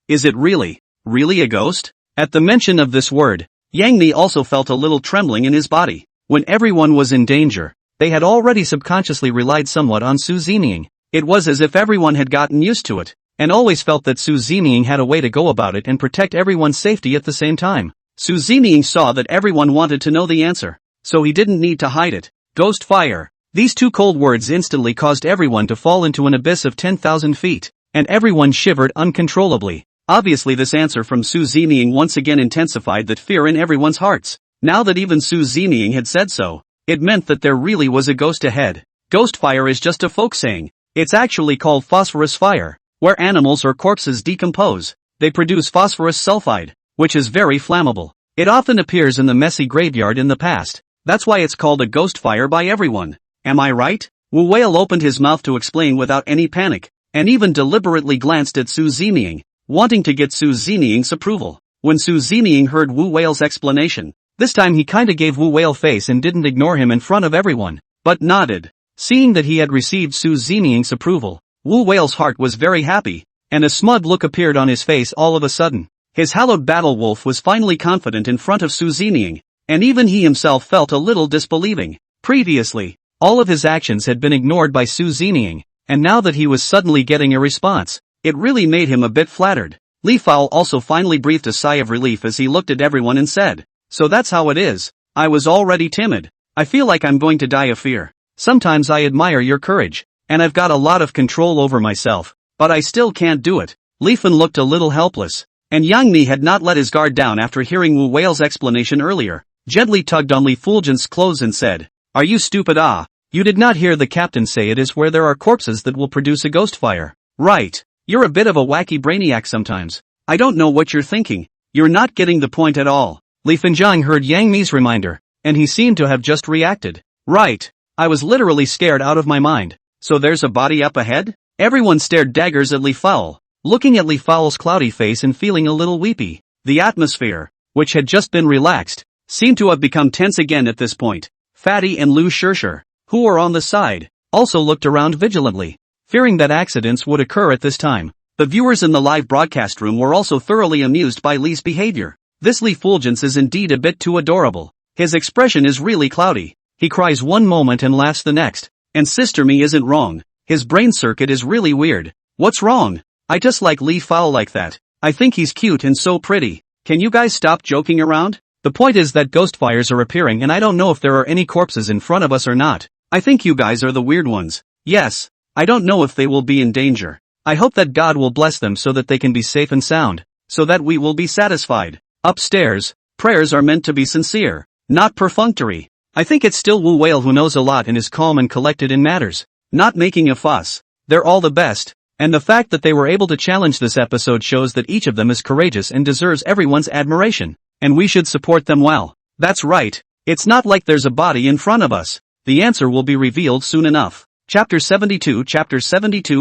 Is it really a ghost? At the mention of this word, Yang Mi also felt a little trembling in his body. When everyone was in danger, they had already subconsciously relied somewhat on Su Zining. It was as if everyone had gotten used to it, and always felt that Su Zining had a way to go about it and protect everyone's safety at the same time. Su Zining saw that everyone wanted to know the answer, so he didn't need to hide it. Ghost fire. These two cold words instantly caused everyone to fall into an abyss of 10,000 feet, and everyone shivered uncontrollably. Obviously this answer from Su Zeming once again intensified that fear in everyone's hearts. Now that even Su Zeming had said so, it meant that there really was a ghost ahead. Ghost fire is just a folk saying. It's actually called phosphorus fire. Where animals or corpses decompose, they produce phosphorus sulfide, which is very flammable. It often appears in the messy graveyard in the past. That's why it's called a ghost fire by everyone. Am I right? Wu Whale opened his mouth to explain without any panic, and even deliberately glanced at Su Zeming, wanting to get Su Zeming's approval. When Su Zeming heard Wu Whale's explanation, this time he kinda gave Wu Whale face and didn't ignore him in front of everyone, but nodded. Seeing that he had received Su Zeming's approval, Wu Whale's heart was very happy, and a smug look appeared on his face all of a sudden. His hallowed battle wolf was finally confident in front of Su Zeming, and even he himself felt a little disbelieving. Previously, all of his actions had been ignored by Su Zeming, and now that he was suddenly getting a response, it really made him a bit flattered. Li Fao also finally breathed a sigh of relief as he looked at everyone and said, "So that's how it is. I was already timid. I feel like I'm going to die of fear. Sometimes I admire your courage, and I've got a lot of control over myself, but I still can't do it." Li Fen looked a little helpless, and Yang Mi had not let his guard down after hearing Wu Whale's explanation earlier. Gently tugged on Li Fulgent's clothes and said, "Are you stupid? You did not hear the captain say it is where there are corpses that will produce a ghost fire, right? You're a bit of a wacky brainiac sometimes. I don't know what you're thinking. You're not getting the point at all." Li Fenjiang heard Yang Mi's reminder, and he seemed to have just reacted. "Right. I was literally scared out of my mind. So there's a body up ahead?" Everyone stared daggers at Li Fowl, looking at Li Fowl's cloudy face and feeling a little weepy. The atmosphere, which had just been relaxed, seemed to have become tense again at this point. Fatty and Lu Shirshir, who were on the side, also looked around vigilantly, fearing that accidents would occur at this time. The viewers in the live broadcast room were also thoroughly amused by Li's behavior. This Li Fulgence is indeed a bit too adorable. His expression is really cloudy. He cries one moment and laughs the next. And Sister Me isn't wrong. His brain circuit is really weird. What's wrong? I just like Li Fowl like that. I think he's cute and so pretty. Can you guys stop joking around? The point is that ghost fires are appearing and I don't know if there are any corpses in front of us or not. I think you guys are the weird ones. Yes. I don't know if they will be in danger. I hope that God will bless them so that they can be safe and sound, so that we will be satisfied. Upstairs, prayers are meant to be sincere, not perfunctory. I think it's still Wu Whale who knows a lot and is calm and collected in matters, not making a fuss. They're all the best, and the fact that they were able to challenge this episode shows that each of them is courageous and deserves everyone's admiration, and we should support them well. That's right, it's not like there's a body in front of us. The answer will be revealed soon enough. Chapter 72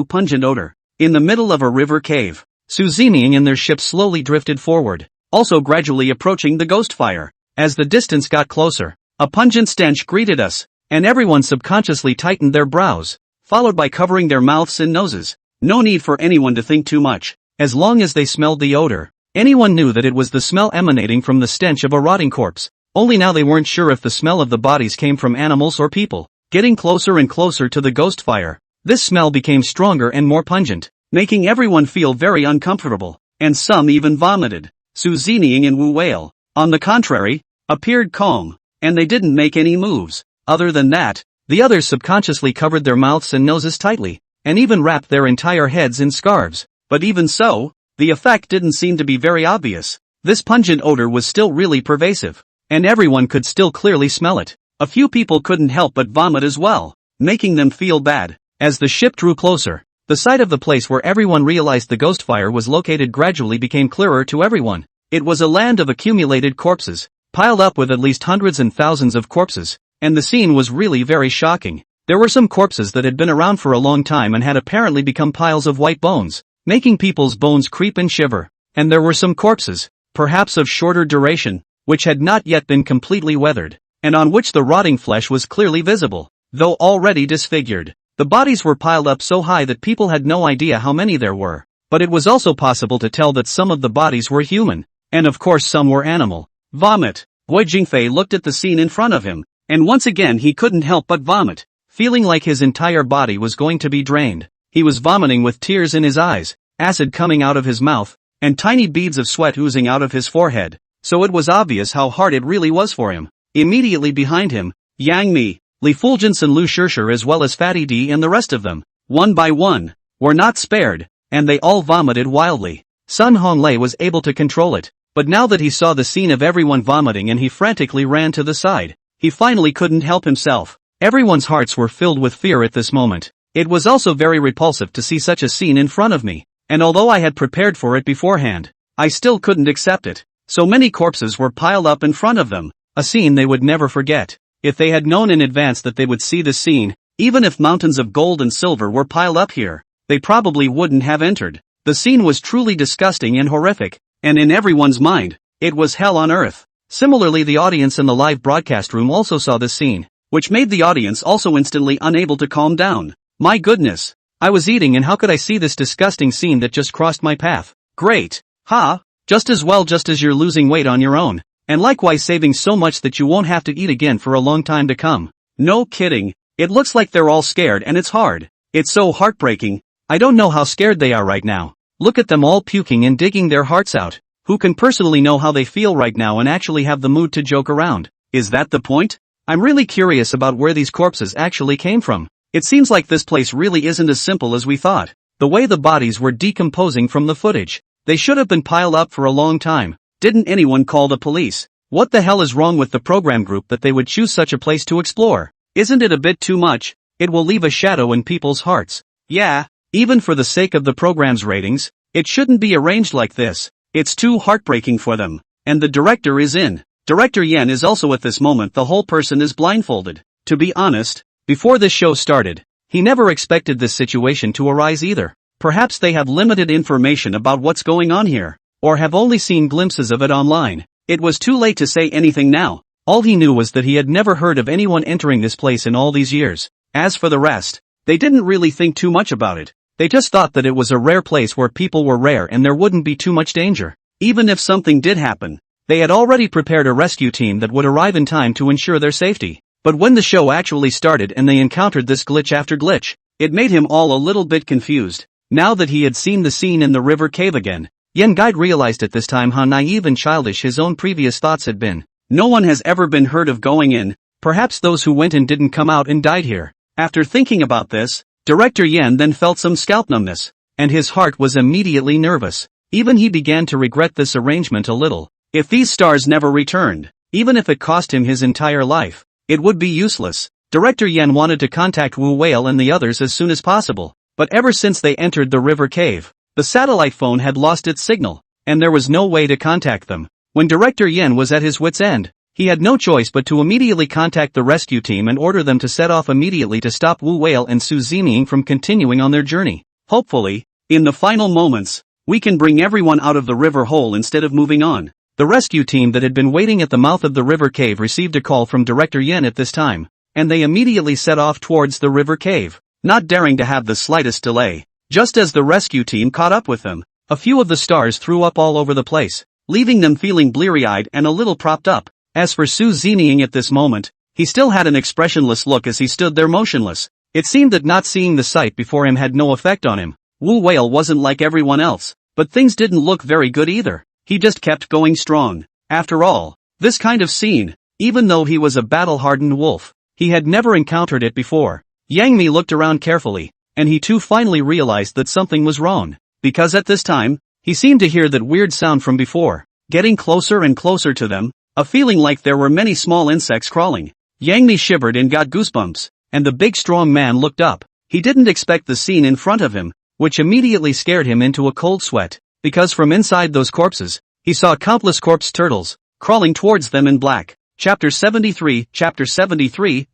Pungent Odor. In the middle of a river cave, Su Zeming and their ship slowly drifted forward, also gradually approaching the ghost fire. As the distance got closer, a pungent stench greeted us, and everyone subconsciously tightened their brows, followed by covering their mouths and noses. No need for anyone to think too much. As long as they smelled the odor, anyone knew that it was the smell emanating from the stench of a rotting corpse. Only now they weren't sure if the smell of the bodies came from animals or people. Getting closer and closer to the ghost fire, this smell became stronger and more pungent, making everyone feel very uncomfortable, and some even vomited. Su Zeming and Wu Whale, on the contrary, appeared calm, and they didn't make any moves. Other than that, the others subconsciously covered their mouths and noses tightly, and even wrapped their entire heads in scarves. But even so, the effect didn't seem to be very obvious. This pungent odor was still really pervasive, and everyone could still clearly smell it. A few people couldn't help but vomit as well, making them feel bad. As the ship drew closer, the sight of the place where everyone realized the ghost fire was located gradually became clearer to everyone. It was a land of accumulated corpses, piled up with at least hundreds and thousands of corpses, and the scene was really very shocking. There were some corpses that had been around for a long time and had apparently become piles of white bones, making people's bones creep and shiver. And there were some corpses, perhaps of shorter duration, which had not yet been completely weathered, and on which the rotting flesh was clearly visible, though already disfigured. The bodies were piled up so high that people had no idea how many there were, but it was also possible to tell that some of the bodies were human, and of course some were animal. Vomit. Guo Jingfei looked at the scene in front of him, and once again he couldn't help but vomit, feeling like his entire body was going to be drained. He was vomiting with tears in his eyes, acid coming out of his mouth, and tiny beads of sweat oozing out of his forehead, so it was obvious how hard it really was for him. Immediately behind him, Yang Mi, Li Fulgence and Lu Shirshir as well as Fatty D and the rest of them, one by one, were not spared, and they all vomited wildly. Sun Honglei was able to control it, but now that he saw the scene of everyone vomiting and he frantically ran to the side, he finally couldn't help himself. Everyone's hearts were filled with fear at this moment. It was also very repulsive to see such a scene in front of me, and although I had prepared for it beforehand, I still couldn't accept it. So many corpses were piled up in front of them, a scene they would never forget. If they had known in advance that they would see this scene, even if mountains of gold and silver were piled up here, they probably wouldn't have entered. The scene was truly disgusting and horrific, and in everyone's mind, it was hell on earth. Similarly, the audience in the live broadcast room also saw this scene, which made the audience also instantly unable to calm down. My goodness! I was eating and how could I see this disgusting scene that just crossed my path? Great! Ha! Just as well just as you're losing weight on your own, and likewise saving so much that you won't have to eat again for a long time to come. No kidding, it looks like they're all scared and it's hard. It's so heartbreaking. I don't know how scared they are right now. Look at them all puking and digging their hearts out. Who can personally know how they feel right now and actually have the mood to joke around? Is that the point? I'm really curious about where these corpses actually came from. It seems like this place really isn't as simple as we thought. The way the bodies were decomposing from the footage. They should have been piled up for a long time. Didn't anyone call the police? What the hell is wrong with the program group that they would choose such a place to explore? Isn't it a bit too much? It will leave a shadow in people's hearts. Yeah. Even for the sake of the program's ratings, it shouldn't be arranged like this. It's too heartbreaking for them. And the director is in. Director Yen is also at this moment the whole person is blindfolded. To be honest, before this show started, he never expected this situation to arise either. Perhaps they have limited information about what's going on here, or have only seen glimpses of it online. It was too late to say anything now. All he knew was that he had never heard of anyone entering this place in all these years. As for the rest, they didn't really think too much about it. They just thought that it was a rare place where people were rare and there wouldn't be too much danger. Even if something did happen, they had already prepared a rescue team that would arrive in time to ensure their safety. But when the show actually started and they encountered this glitch after glitch, it made him all a little bit confused. Now that he had seen the scene in the river cave again, Yen Guide realized at this time how naive and childish his own previous thoughts had been. No one has ever been heard of going in. Perhaps those who went in didn't come out and died here. After thinking about this, Director Yen then felt some scalp numbness, and his heart was immediately nervous. Even he began to regret this arrangement a little. If these stars never returned, even if it cost him his entire life, it would be useless. Director Yen wanted to contact Wu Whale and the others as soon as possible, but ever since they entered the river cave, the satellite phone had lost its signal, and there was no way to contact them. When Director Yen was at his wit's end, he had no choice but to immediately contact the rescue team and order them to set off immediately to stop Wu Whale and Su Zeming from continuing on their journey. Hopefully, in the final moments, we can bring everyone out of the river hole instead of moving on. The rescue team that had been waiting at the mouth of the river cave received a call from Director Yen at this time, and they immediately set off towards the river cave, not daring to have the slightest delay. Just as the rescue team caught up with them, a few of the stars threw up all over the place, leaving them feeling bleary-eyed and a little propped up. As for Su Zeming at this moment, he still had an expressionless look as he stood there motionless. It seemed that not seeing the sight before him had no effect on him. Wu Whale wasn't like everyone else, but things didn't look very good either. He just kept going strong. After all, this kind of scene, even though he was a battle-hardened wolf, he had never encountered it before. Yang Mi looked around carefully, and he too finally realized that something was wrong, because at this time, he seemed to hear that weird sound from before, getting closer and closer to them, a feeling like there were many small insects crawling. Yang Mi shivered and got goosebumps, and the big strong man looked up. He didn't expect the scene in front of him, which immediately scared him into a cold sweat, because from inside those corpses, he saw countless corpse turtles, crawling towards them in black. Chapter 73,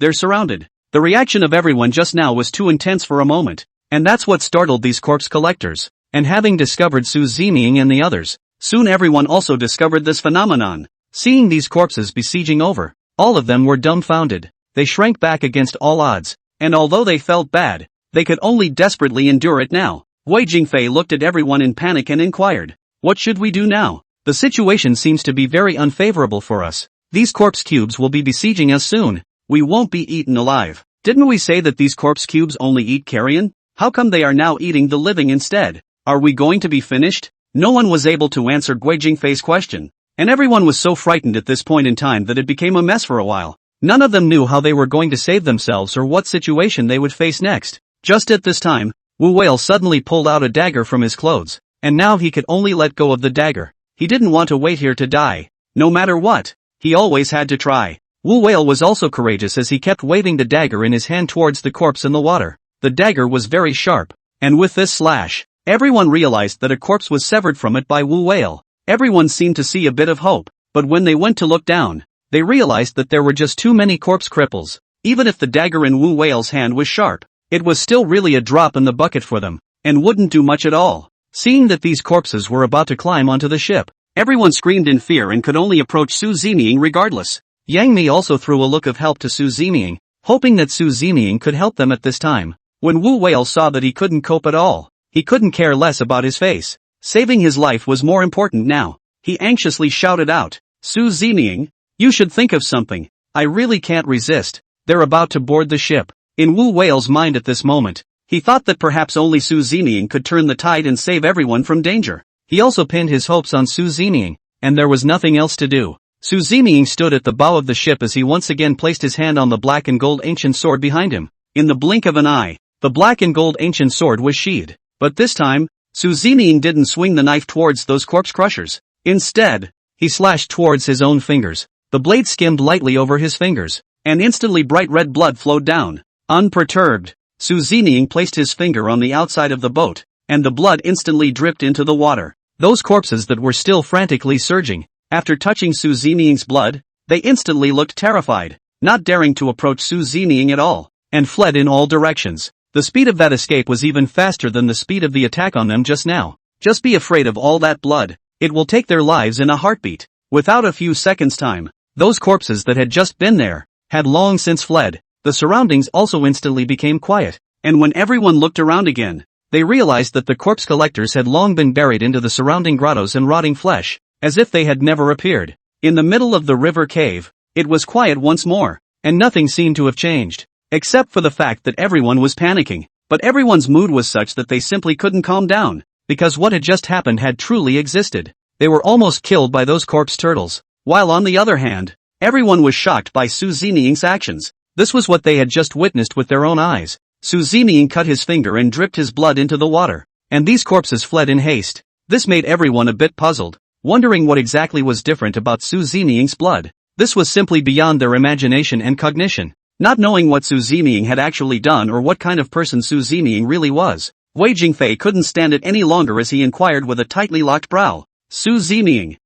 they're surrounded. The reaction of everyone just now was too intense for a moment, and that's what startled these corpse collectors. And having discovered Su Zeming and the others, soon everyone also discovered this phenomenon. Seeing these corpses besieging over, all of them were dumbfounded. They shrank back against all odds, and although they felt bad, they could only desperately endure it now. Guo Jingfei looked at everyone in panic and inquired, "What should we do now? The situation seems to be very unfavorable for us. These corpse cubes will be besieging us soon. We won't be eaten alive. Didn't we say that these corpse cubes only eat carrion? How come they are now eating the living instead? Are we going to be finished?" No one was able to answer Guo Jingfei's question, and everyone was so frightened at this point in time that it became a mess for a while. None of them knew how they were going to save themselves or what situation they would face next. Just at this time, Wu Whale suddenly pulled out a dagger from his clothes, and now he could only let go of the dagger. He didn't want to wait here to die. No matter what, he always had to try. Wu Whale was also courageous as he kept waving the dagger in his hand towards the corpse in the water. The dagger was very sharp, and with this slash, everyone realized that a corpse was severed from it by Wu Whale. Everyone seemed to see a bit of hope, but when they went to look down, they realized that there were just too many corpse cripples. Even if the dagger in Wu Whale's hand was sharp, it was still really a drop in the bucket for them, and wouldn't do much at all. Seeing that these corpses were about to climb onto the ship, everyone screamed in fear and could only approach Su Zeming regardless. Yang Mi also threw a look of help to Su Zeming, hoping that Su Zeming could help them at this time. When Wu Whale saw that he couldn't cope at all, he couldn't care less about his face. Saving his life was more important now. He anxiously shouted out, "Su Zeming, you should think of something. I really can't resist. They're about to board the ship." In Wu Whale's mind at this moment, he thought that perhaps only Su Zeming could turn the tide and save everyone from danger. He also pinned his hopes on Su Zeming, and there was nothing else to do. Su Zeming stood at the bow of the ship as he once again placed his hand on the black and gold ancient sword behind him. In the blink of an eye, the black and gold ancient sword was sheathed. But this time, Su Zeming didn't swing the knife towards those corpse crushers. Instead, he slashed towards his own fingers. The blade skimmed lightly over his fingers, and instantly bright red blood flowed down. Unperturbed, Su Zeming placed his finger on the outside of the boat, and the blood instantly dripped into the water. Those corpses that were still frantically surging, after touching Su Zeming's blood, they instantly looked terrified, not daring to approach Su Zeming at all, and fled in all directions. The speed of that escape was even faster than the speed of the attack on them just now. Just be afraid of all that blood. It will take their lives in a heartbeat. Without a few seconds' time, those corpses that had just been there had long since fled. The surroundings also instantly became quiet, and when everyone looked around again, they realized that the corpse collectors had long been buried into the surrounding grottos and rotting flesh, as if they had never appeared. In the middle of the river cave, it was quiet once more, and nothing seemed to have changed, except for the fact that everyone was panicking. But everyone's mood was such that they simply couldn't calm down, because what had just happened had truly existed. They were almost killed by those corpse turtles, while on the other hand, everyone was shocked by Su Zeming's actions. This was what they had just witnessed with their own eyes. Su Zeming cut his finger and dripped his blood into the water, and these corpses fled in haste. This made everyone a bit puzzled, wondering what exactly was different about Su Zeming's blood. This was simply beyond their imagination and cognition. Not knowing what Su Zeming had actually done or what kind of person Su Zeming really was, Guo Jingfei couldn't stand it any longer as he inquired with a tightly locked brow. "Su Zeming,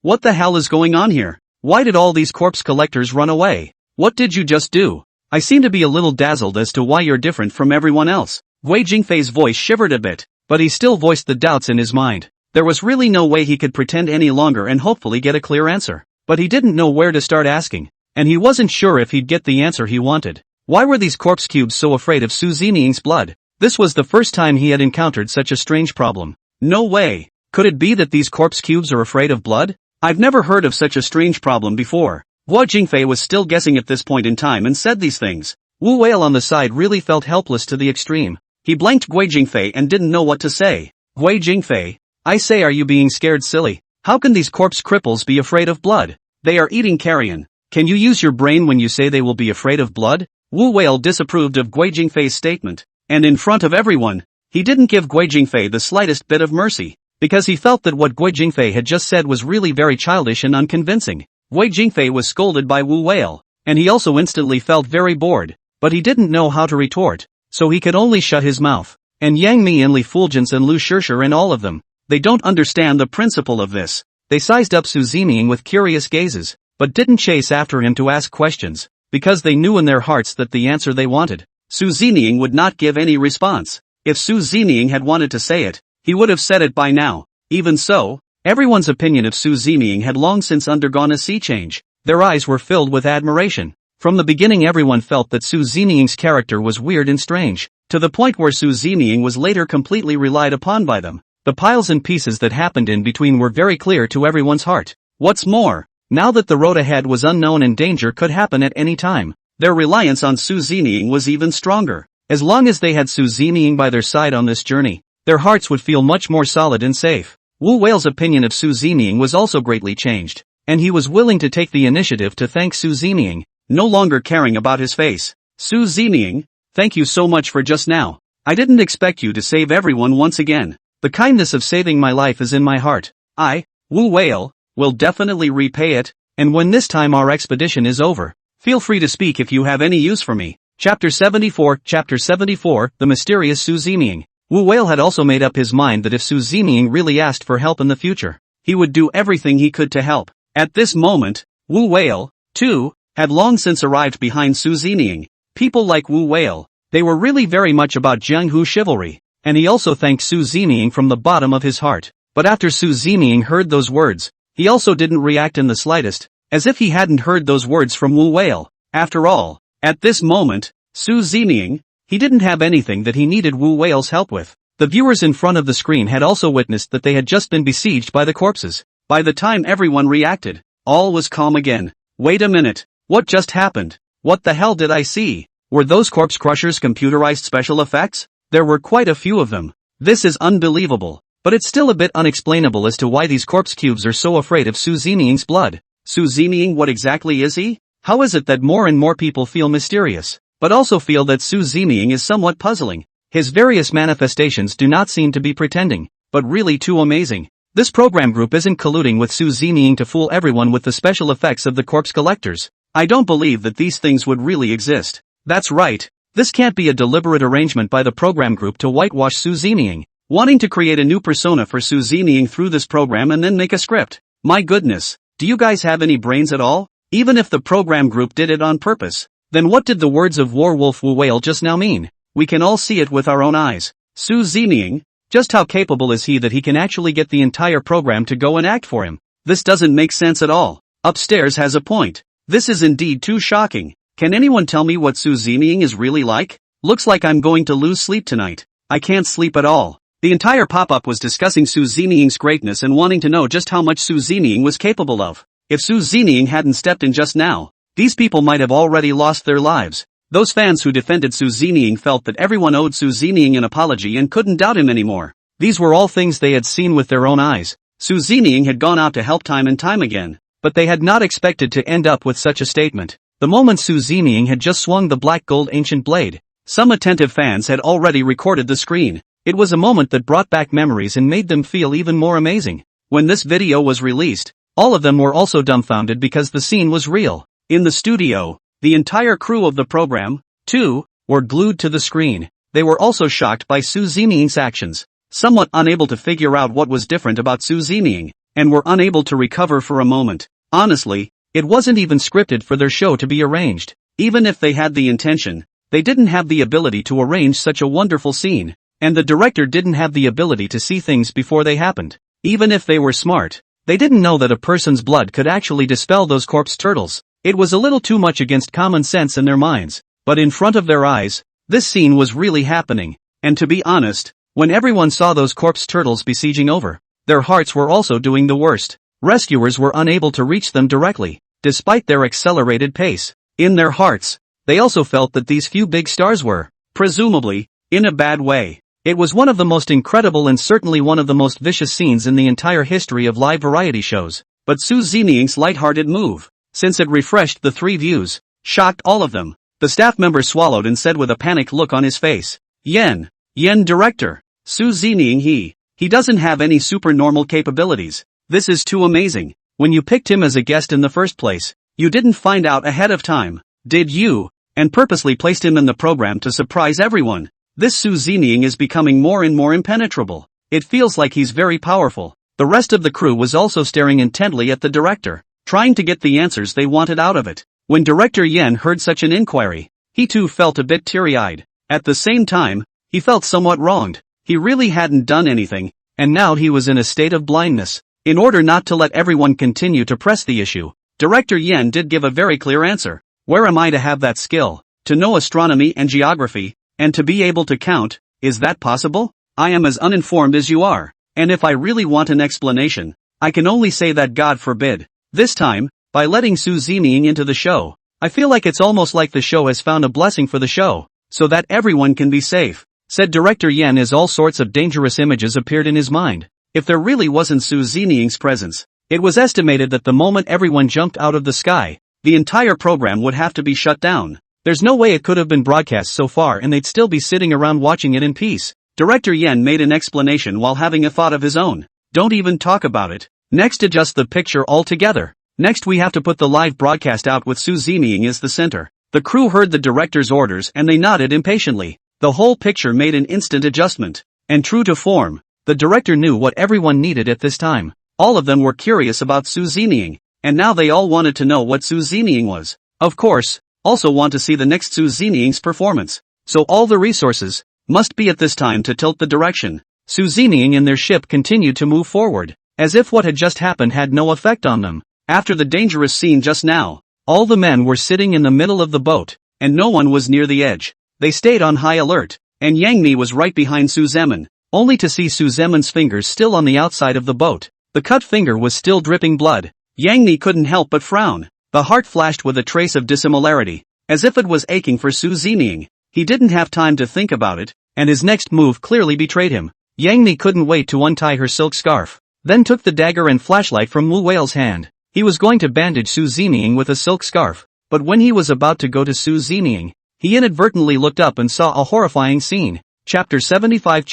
what the hell is going on here? Why did all these corpse collectors run away? What did you just do? I seem to be a little dazzled as to why you're different from everyone else." Guo Jingfei's voice shivered a bit, but he still voiced the doubts in his mind. There was really no way he could pretend any longer and hopefully get a clear answer. But he didn't know where to start asking, and he wasn't sure if he'd get the answer he wanted. Why were these corpse cubes so afraid of Su Zeming's blood? This was the first time he had encountered such a strange problem. No way. Could it be that these corpse cubes are afraid of blood? I've never heard of such a strange problem before. Guo Jingfei was still guessing at this point in time and said these things. Wu Whale on the side really felt helpless to the extreme. He blanked Guo Jingfei and didn't know what to say. "Guo Jingfei, I say, are you being scared silly? How can these corpse cripples be afraid of blood? They are eating carrion. Can you use your brain when you say they will be afraid of blood?" Wu Whale disapproved of Guo Jingfei's statement, and in front of everyone, he didn't give Guo Jingfei the slightest bit of mercy, because he felt that what Guo Jingfei had just said was really very childish and unconvincing. Guo Jingfei was scolded by Wu Whale, and he also instantly felt very bored, but he didn't know how to retort, so he could only shut his mouth. And Yang Mi and Li Fulgence and Lu Shishir and all of them, they don't understand the principle of this. They sized up Su Zeming with curious gazes, but didn't chase after him to ask questions, because they knew in their hearts that the answer they wanted, Su Zeming would not give any response. If Su Zeming had wanted to say it, he would have said it by now. Even so, everyone's opinion of Su Zeming had long since undergone a sea change. Their eyes were filled with admiration. From the beginning everyone felt that Su Zeming's character was weird and strange, to the point where Su Zeming was later completely relied upon by them. The piles and pieces that happened in between were very clear to everyone's heart. What's more, now that the road ahead was unknown and danger could happen at any time, their reliance on Su Zeming was even stronger. As long as they had Su Zeming by their side on this journey, their hearts would feel much more solid and safe. Wu Whale's opinion of Su Zeming was also greatly changed, and he was willing to take the initiative to thank Su Zeming, no longer caring about his face. "Su Zeming, thank you so much for just now. I didn't expect you to save everyone once again. The kindness of saving my life is in my heart. I, Wu Whale, will definitely repay it, and when this time our expedition is over, feel free to speak if you have any use for me. Chapter 74, The Mysterious Su Zeming. Wu Whale had also made up his mind that if Su Zeming really asked for help in the future, he would do everything he could to help. At this moment, Wu Whale, too, had long since arrived behind Su Zeming. People like Wu Whale, they were really very much about Jianghu chivalry, and he also thanked Su Zeming from the bottom of his heart. But after Su Zeming heard those words, he also didn't react in the slightest, as if he hadn't heard those words from Wu Whale. After all, at this moment, Su Zeming, he didn't have anything that he needed Wu Whale's help with. The viewers in front of the screen had also witnessed that they had just been besieged by the corpses. By the time everyone reacted, all was calm again. Wait a minute, what just happened? What the hell did I see? Were those corpse crushers computerized special effects? There were quite a few of them. This is unbelievable, but it's still a bit unexplainable as to why these corpse cubes are so afraid of Su Zeming's blood. Su Zeming, what exactly is he? How is it that more and more people feel mysterious, but also feel that Su Zeming is somewhat puzzling? His various manifestations do not seem to be pretending, but really too amazing. This program group isn't colluding with Su Zeming to fool everyone with the special effects of the corpse collectors. I don't believe that these things would really exist. That's right. This can't be a deliberate arrangement by the program group to whitewash Su Zeming, wanting to create a new persona for Su Zeming through this program and then make a script. My goodness, do you guys have any brains at all? Even if the program group did it on purpose, then what did the words of Warwolf Wu Whale just now mean? We can all see it with our own eyes. Su Zeming, just how capable is he that he can actually get the entire program to go and act for him? This doesn't make sense at all. Upstairs has a point. This is indeed too shocking. Can anyone tell me what Su Zeming is really like? Looks like I'm going to lose sleep tonight. I can't sleep at all. The entire pop-up was discussing Su Zeming's greatness and wanting to know just how much Su Zeming was capable of. If Su Zeming hadn't stepped in just now, these people might have already lost their lives. Those fans who defended Su Zeming felt that everyone owed Su Zeming an apology and couldn't doubt him anymore. These were all things they had seen with their own eyes. Su Zeming had gone out to help time and time again, but they had not expected to end up with such a statement. The moment Su Zeming had just swung the black gold ancient blade, some attentive fans had already recorded the screen. It was a moment that brought back memories and made them feel even more amazing. When this video was released, all of them were also dumbfounded because the scene was real. In the studio, the entire crew of the program, too, were glued to the screen. They were also shocked by Su Zeming's actions, somewhat unable to figure out what was different about Su Zeming, and were unable to recover for a moment. Honestly, it wasn't even scripted for their show to be arranged. Even if they had the intention, they didn't have the ability to arrange such a wonderful scene, and the director didn't have the ability to see things before they happened. Even if they were smart, they didn't know that a person's blood could actually dispel those corpse turtles. It was a little too much against common sense in their minds, but in front of their eyes, this scene was really happening, and to be honest, when everyone saw those corpse turtles besieging over, their hearts were also doing the worst. Rescuers were unable to reach them directly, despite their accelerated pace. In their hearts, they also felt that these few big stars were, presumably, in a bad way. It was one of the most incredible and certainly one of the most vicious scenes in the entire history of live variety shows. But Su Zeming's lighthearted move, since it refreshed the three views, shocked all of them. The staff member swallowed and said with a panicked look on his face, Yen director, Su Zeming he doesn't have any supernormal capabilities. This is too amazing. When you picked him as a guest in the first place, you didn't find out ahead of time, did you? And purposely placed him in the program to surprise everyone. This Su Zeming is becoming more and more impenetrable. It feels like he's very powerful. The rest of the crew was also staring intently at the director, trying to get the answers they wanted out of it. When Director Yen heard such an inquiry, he too felt a bit teary-eyed. At the same time, he felt somewhat wronged. He really hadn't done anything, and now he was in a state of blindness. In order not to let everyone continue to press the issue, Director Yen did give a very clear answer. Where am I to have that skill? To know astronomy and geography, and to be able to count, is that possible? I am as uninformed as you are, and if I really want an explanation, I can only say that God forbid. This time, by letting Su Zeming into the show, I feel like it's almost like the show has found a blessing for the show, so that everyone can be safe, said Director Yen as all sorts of dangerous images appeared in his mind. If there really wasn't Su Zeming's presence, it was estimated that the moment everyone jumped out of the sky, the entire program would have to be shut down. There's no way it could have been broadcast so far and they'd still be sitting around watching it in peace. Director Yen made an explanation while having a thought of his own. Don't even talk about it. Next, adjust the picture altogether. Next, we have to put the live broadcast out with Su Zeming as the center. The crew heard the director's orders and they nodded impatiently. The whole picture made an instant adjustment. And true to form, the director knew what everyone needed at this time. All of them were curious about Su Zeming, and now they all wanted to know what Su Zeming was. Of course, also want to see the next Su Zeming's performance. So all the resources must be at this time to tilt the direction. Su Zeming and their ship continued to move forward, as if what had just happened had no effect on them. After the dangerous scene just now, all the men were sitting in the middle of the boat, and no one was near the edge. They stayed on high alert, and Yang Mi was right behind Su Zemin, only to see Su Zemin's fingers still on the outside of the boat. The cut finger was still dripping blood. Yang Mi couldn't help but frown. The heart flashed with a trace of dissimilarity, as if it was aching for Su Zeming. He didn't have time to think about it, and his next move clearly betrayed him. Yang Mi couldn't wait to untie her silk scarf, then took the dagger and flashlight from Wu Whale's hand. He was going to bandage Su Zeming with a silk scarf, but when he was about to go to Su Zeming, he inadvertently looked up and saw a horrifying scene. Chapter 75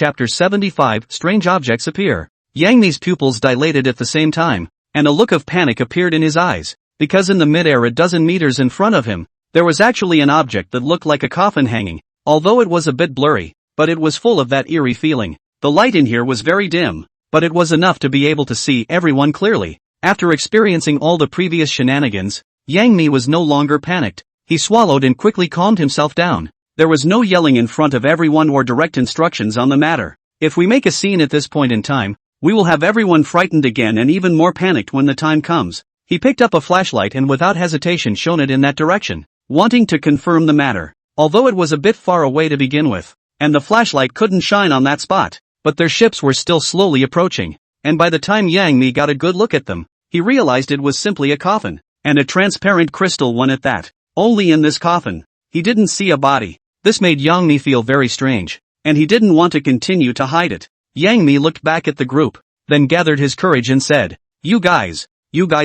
Strange objects appear. Yang Mi's pupils dilated at the same time, and a look of panic appeared in his eyes, because in the midair a dozen meters in front of him, there was actually an object that looked like a coffin hanging, although it was a bit blurry, but it was full of that eerie feeling. The light in here was very dim, but it was enough to be able to see everyone clearly. After experiencing all the previous shenanigans, Yang Mi was no longer panicked. He swallowed and quickly calmed himself down. There was no yelling in front of everyone or direct instructions on the matter. If we make a scene at this point in time, we will have everyone frightened again and even more panicked when the time comes. He picked up a flashlight and without hesitation shone it in that direction, wanting to confirm the matter. Although it was a bit far away to begin with, and the flashlight couldn't shine on that spot, but their ships were still slowly approaching, and by the time Yang Mi got a good look at them, he realized it was simply a coffin, and a transparent crystal one at that. Only in this coffin, he didn't see a body. This made Yang Mi feel very strange, and he didn't want to continue to hide it. Yang Mi looked back at the group, then gathered his courage and said, You guys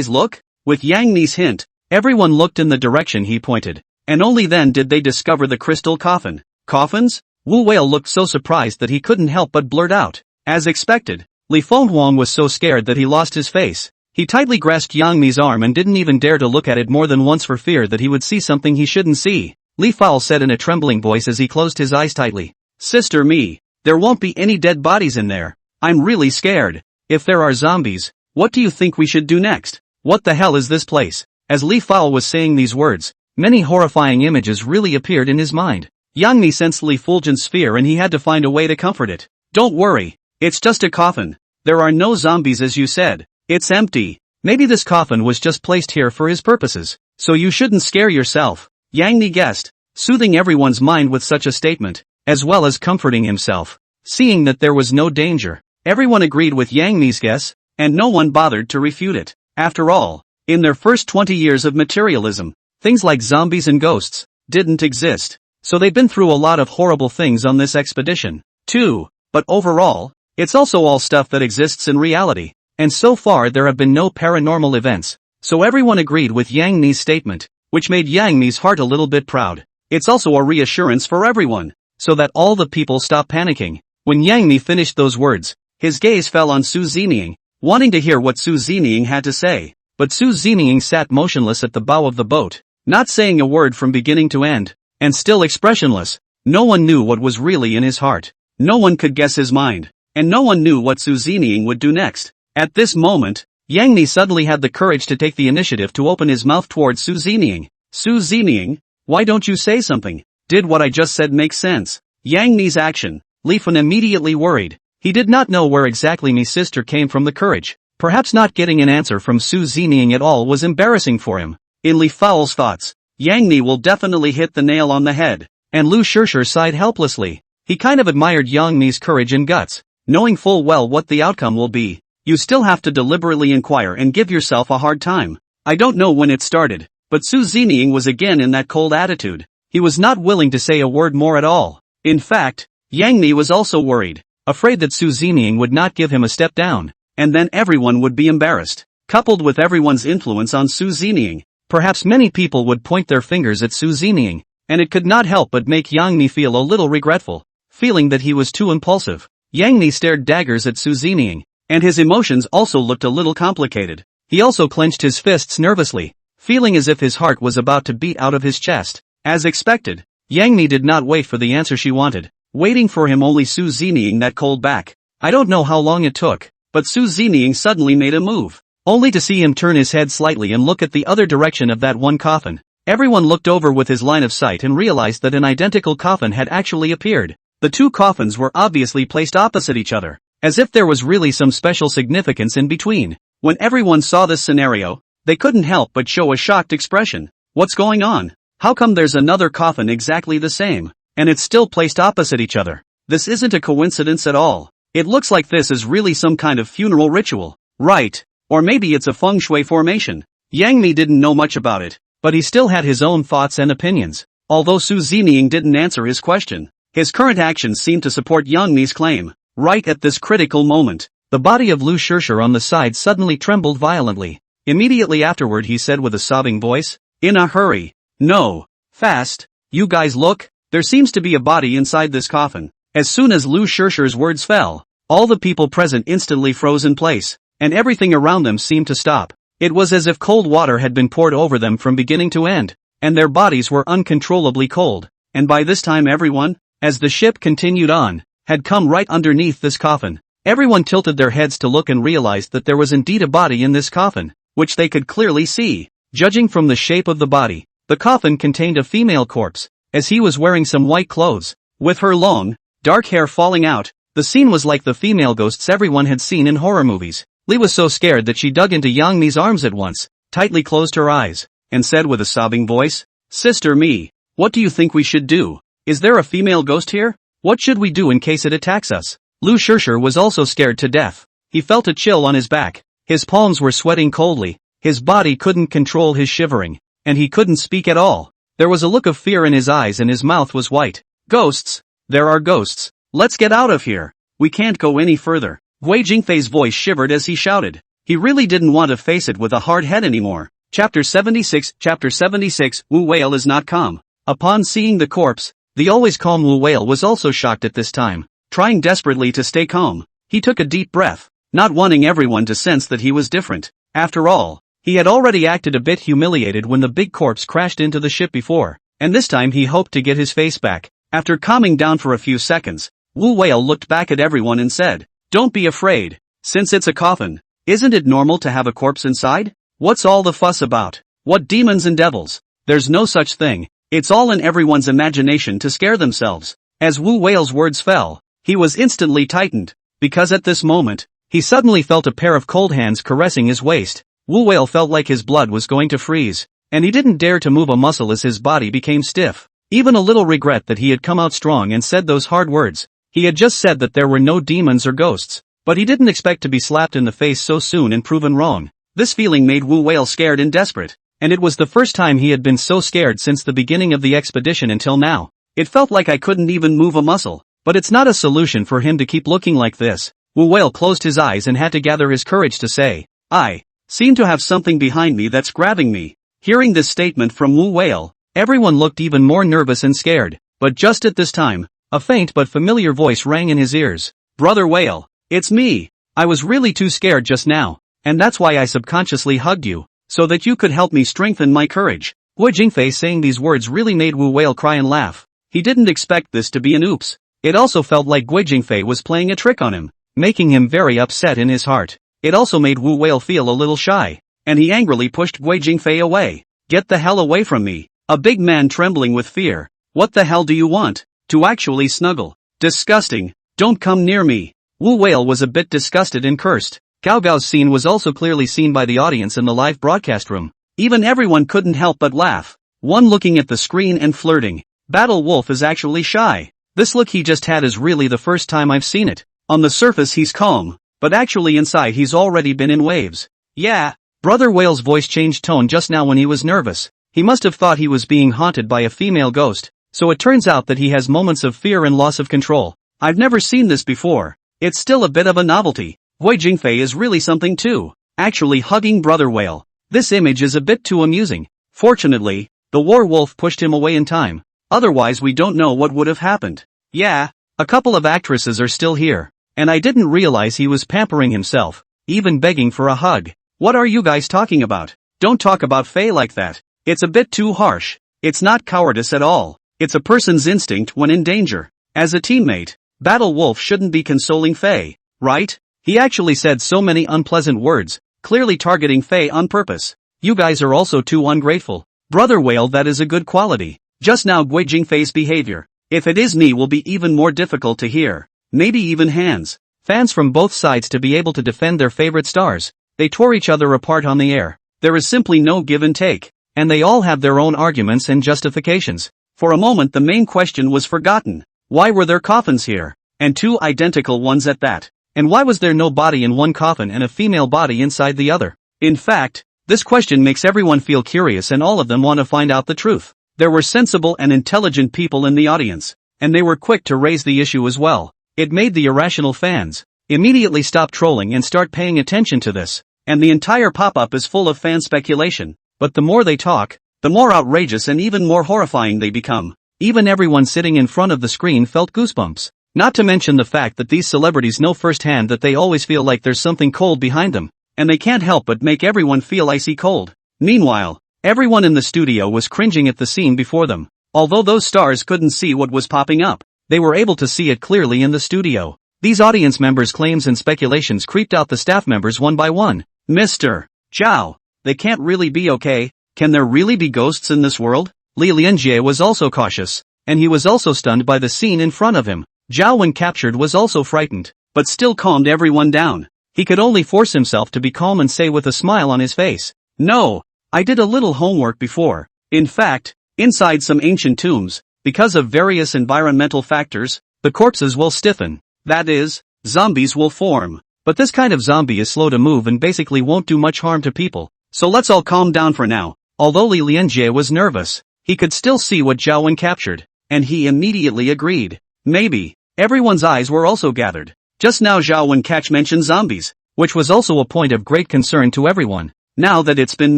look? With Yang Mi's hint, everyone looked in the direction he pointed, and only then did they discover the crystal coffin. Coffins? Wu Whale looked so surprised that he couldn't help but blurt out. As expected, Li Fenghuang was so scared that he lost his face. He tightly grasped Yang Mi's arm and didn't even dare to look at it more than once for fear that he would see something he shouldn't see. Li Fao said in a trembling voice as he closed his eyes tightly. Sister Mi, there won't be any dead bodies in there. I'm really scared. If there are zombies, what do you think we should do next? What the hell is this place? As Li Fao was saying these words, many horrifying images really appeared in his mind. Yang Mi sensed Li Fulgent's fear and he had to find a way to comfort it. Don't worry, it's just a coffin. There are no zombies as you said. It's empty. Maybe this coffin was just placed here for his purposes, so you shouldn't scare yourself. Yang Mi guessed, soothing everyone's mind with such a statement, as well as comforting himself. Seeing that there was no danger, everyone agreed with Yang Mi's guess, and no one bothered to refute it. After all, in their first 20 years of materialism, things like zombies and ghosts didn't exist, so they've been through a lot of horrible things on this expedition, too, but overall, it's also all stuff that exists in reality, and so far there have been no paranormal events, so everyone agreed with Yang Mi's statement, which made Yang Mi's heart a little bit proud. It's also a reassurance for everyone, so that all the people stop panicking. When Yang Mi finished those words, his gaze fell on Su Zeming, wanting to hear what Su Zeming had to say, but Su Zeming sat motionless at the bow of the boat, not saying a word from beginning to end, and still expressionless. No one knew what was really in his heart, no one could guess his mind, and no one knew what Su Zeming would do next. At this moment, Yang Mi suddenly had the courage to take the initiative to open his mouth towards Su Zeming. Su Zeming, why don't you say something? Did what I just said make sense? Yang Mi's action, Li Fen immediately worried. He did not know where exactly Mi's sister came from the courage. Perhaps not getting an answer from Su Zeming at all was embarrassing for him. In Li Fao's thoughts, Yang Mi will definitely hit the nail on the head, and Lu Shishir sighed helplessly. He kind of admired Yang Mi's courage and guts, knowing full well what the outcome will be. You still have to deliberately inquire and give yourself a hard time. I don't know when it started, but Su Zeming was again in that cold attitude. He was not willing to say a word more at all. In fact, Yang Mi was also worried, afraid that Su Zeming would not give him a step down, and then everyone would be embarrassed. Coupled with everyone's influence on Su Zeming, perhaps many people would point their fingers at Su Zeming, and it could not help but make Yang Mi feel a little regretful. feeling that he was too impulsive. Yang Mi stared daggers at Su Zining, and his emotions also looked a little complicated. He also clenched his fists nervously, feeling as if his heart was about to beat out of his chest. As expected, Yang Mi did not wait for the answer she wanted. Waiting for him only Su Zining that called back. I don't know how long it took, but Su Zining suddenly made a move, only to see him turn his head slightly and look at the other direction of that one coffin. Everyone looked over with his line of sight and realized that an identical coffin had actually appeared. The two coffins were obviously placed opposite each other, as if there was really some special significance in between. When everyone saw this scenario, they couldn't help but show a shocked expression. What's going on? How come there's another coffin exactly the same, and it's still placed opposite each other? This isn't a coincidence at all. It looks like this is really some kind of funeral ritual, right? Or maybe it's a feng shui formation. Yang Mi didn't know much about it, but he still had his own thoughts and opinions. Although Su Zining didn't answer his question, his current actions seemed to support Yang Mi's claim. Right at this critical moment, the body of Lu Shishir on the side suddenly trembled violently. Immediately afterward he said with a sobbing voice, "In a hurry. No. Fast. You guys look, there seems to be a body inside this coffin." As soon as Lu Shishir's words fell, all the people present instantly froze in place, and everything around them seemed to stop. It was as if cold water had been poured over them from beginning to end, and their bodies were uncontrollably cold. And by this time everyone, as the ship continued on, had come right underneath this coffin. Everyone tilted their heads to look and realized that there was indeed a body in this coffin, which they could clearly see. Judging from the shape of the body, the coffin contained a female corpse, as he was wearing some white clothes, with her long, dark hair falling out. The scene was like the female ghosts everyone had seen in horror movies. Li was so scared that she dug into Yang Mi's arms at once, tightly closed her eyes, and said with a sobbing voice, "Sister Mi, what do you think we should do? Is there a female ghost here? What should we do in case it attacks us?" Lu Shishir was also scared to death. He felt a chill on his back, his palms were sweating coldly, his body couldn't control his shivering, and he couldn't speak at all. There was a look of fear in his eyes and his mouth was white. "Ghosts? There are ghosts. Let's get out of here. We can't go any further." Guo Jingfei's voice shivered as he shouted. He really didn't want to face it with a hard head anymore. Chapter 76 Wu Whale is not calm. Upon seeing the corpse, the always calm Wu Whale was also shocked at this time. Trying desperately to stay calm, he took a deep breath, not wanting everyone to sense that he was different. After all, he had already acted a bit humiliated when the big corpse crashed into the ship before, and this time he hoped to get his face back. After calming down for a few seconds, Wu Whale looked back at everyone and said, "Don't be afraid. Since it's a coffin, isn't it normal to have a corpse inside? What's all the fuss about? What demons and devils? There's no such thing. It's all in everyone's imagination to scare themselves." As Wu Whale's words fell, he was instantly tightened, because at this moment, he suddenly felt a pair of cold hands caressing his waist. Wu Whale felt like his blood was going to freeze, and he didn't dare to move a muscle as his body became stiff. Even a little regret that he had come out strong and said those hard words. He had just said that there were no demons or ghosts, but he didn't expect to be slapped in the face so soon and proven wrong. This feeling made Wu Whale scared and desperate, and it was the first time he had been so scared since the beginning of the expedition until now. It felt like I couldn't even move a muscle, but it's not a solution for him to keep looking like this. Wu Whale closed his eyes and had to gather his courage to say, "I seem to have something behind me that's grabbing me." Hearing this statement from Wu Whale, everyone looked even more nervous and scared, but just at this time, a faint but familiar voice rang in his ears. "Brother Whale, it's me. I was really too scared just now, and that's why I subconsciously hugged you, so that you could help me strengthen my courage." Guo Jingfei saying these words really made Wu Whale cry and laugh. He didn't expect this to be an oops. It also felt like Guo Jingfei was playing a trick on him, making him very upset in his heart. It also made Wu Whale feel a little shy, and he angrily pushed Guo Jingfei away. "Get the hell away from me." A big man trembling with fear. "What the hell do you want? To actually snuggle? Disgusting. Don't come near me." Wu Whale was a bit disgusted and cursed. Gao Gao's scene was also clearly seen by the audience in the live broadcast room. Even everyone couldn't help but laugh. One looking at the screen and flirting. Battle Wolf is actually shy. This look he just had is really the first time I've seen it. On the surface he's calm, but actually inside he's already been in waves. "Yeah." Brother Whale's voice changed tone just now when he was nervous. He must have thought he was being haunted by a female ghost, so it turns out that he has moments of fear and loss of control. I've never seen this before. It's still a bit of a novelty. Guo Jingfei is really something too. Actually hugging Brother Whale. This image is a bit too amusing. Fortunately, the war wolf pushed him away in time. Otherwise we don't know what would have happened. "Yeah, A couple of actresses are still here. And I didn't realize he was pampering himself, even begging for a hug. What are you guys talking about? Don't talk about Faye like that. It's a bit too harsh. It's not cowardice at all. It's a person's instinct when in danger. As a teammate, Battle Wolf shouldn't be consoling Faye, right? He actually said so many unpleasant words, clearly targeting Faye on purpose. You guys are also too ungrateful. Brother Whale, that is a good quality. Just now Guo Jingfei's behavior. If it is me, will be even more difficult to hear. Maybe even hands. Fans from both sides to be able to defend their favorite stars. They tore each other apart on the air. There is simply no give and take. And they all have their own arguments and justifications. For a moment the main question was forgotten. Why were there coffins here? And two identical ones at that. And why was there no body in one coffin and a female body inside the other? In fact, this question makes everyone feel curious and all of them want to find out the truth. There were sensible and intelligent people in the audience. And they were quick to raise the issue as well. It made the irrational fans immediately stop trolling and start paying attention to this. And the entire pop-up is full of fan speculation. But the more they talk, the more outrageous and even more horrifying they become. Even everyone sitting in front of the screen felt goosebumps. Not to mention the fact that these celebrities know firsthand that they always feel like there's something cold behind them. And they can't help but make everyone feel icy cold. Meanwhile, everyone in the studio was cringing at the scene before them. Although those stars couldn't see what was popping up, they were able to see it clearly in the studio. These audience members' claims and speculations creeped out the staff members one by one. Mr. Zhao, they can't really be okay. Can there really be ghosts in this world? Li Lianjie was also cautious, and he was also stunned by the scene in front of him. Zhao, when captured, was also frightened, but still calmed everyone down. He could only force himself to be calm and say with a smile on his face, "No, I did a little homework before. In fact, inside some ancient tombs, because of various environmental factors, the corpses will stiffen. That is, zombies will form. But this kind of zombie is slow to move and basically won't do much harm to people. So let's all calm down for now." Although Li Lianjie was nervous, he could still see what Zhao Wen captured, and he immediately agreed. Maybe. Everyone's eyes were also gathered. Just now Zhao Wen catch mentioned zombies, which was also a point of great concern to everyone. Now that it's been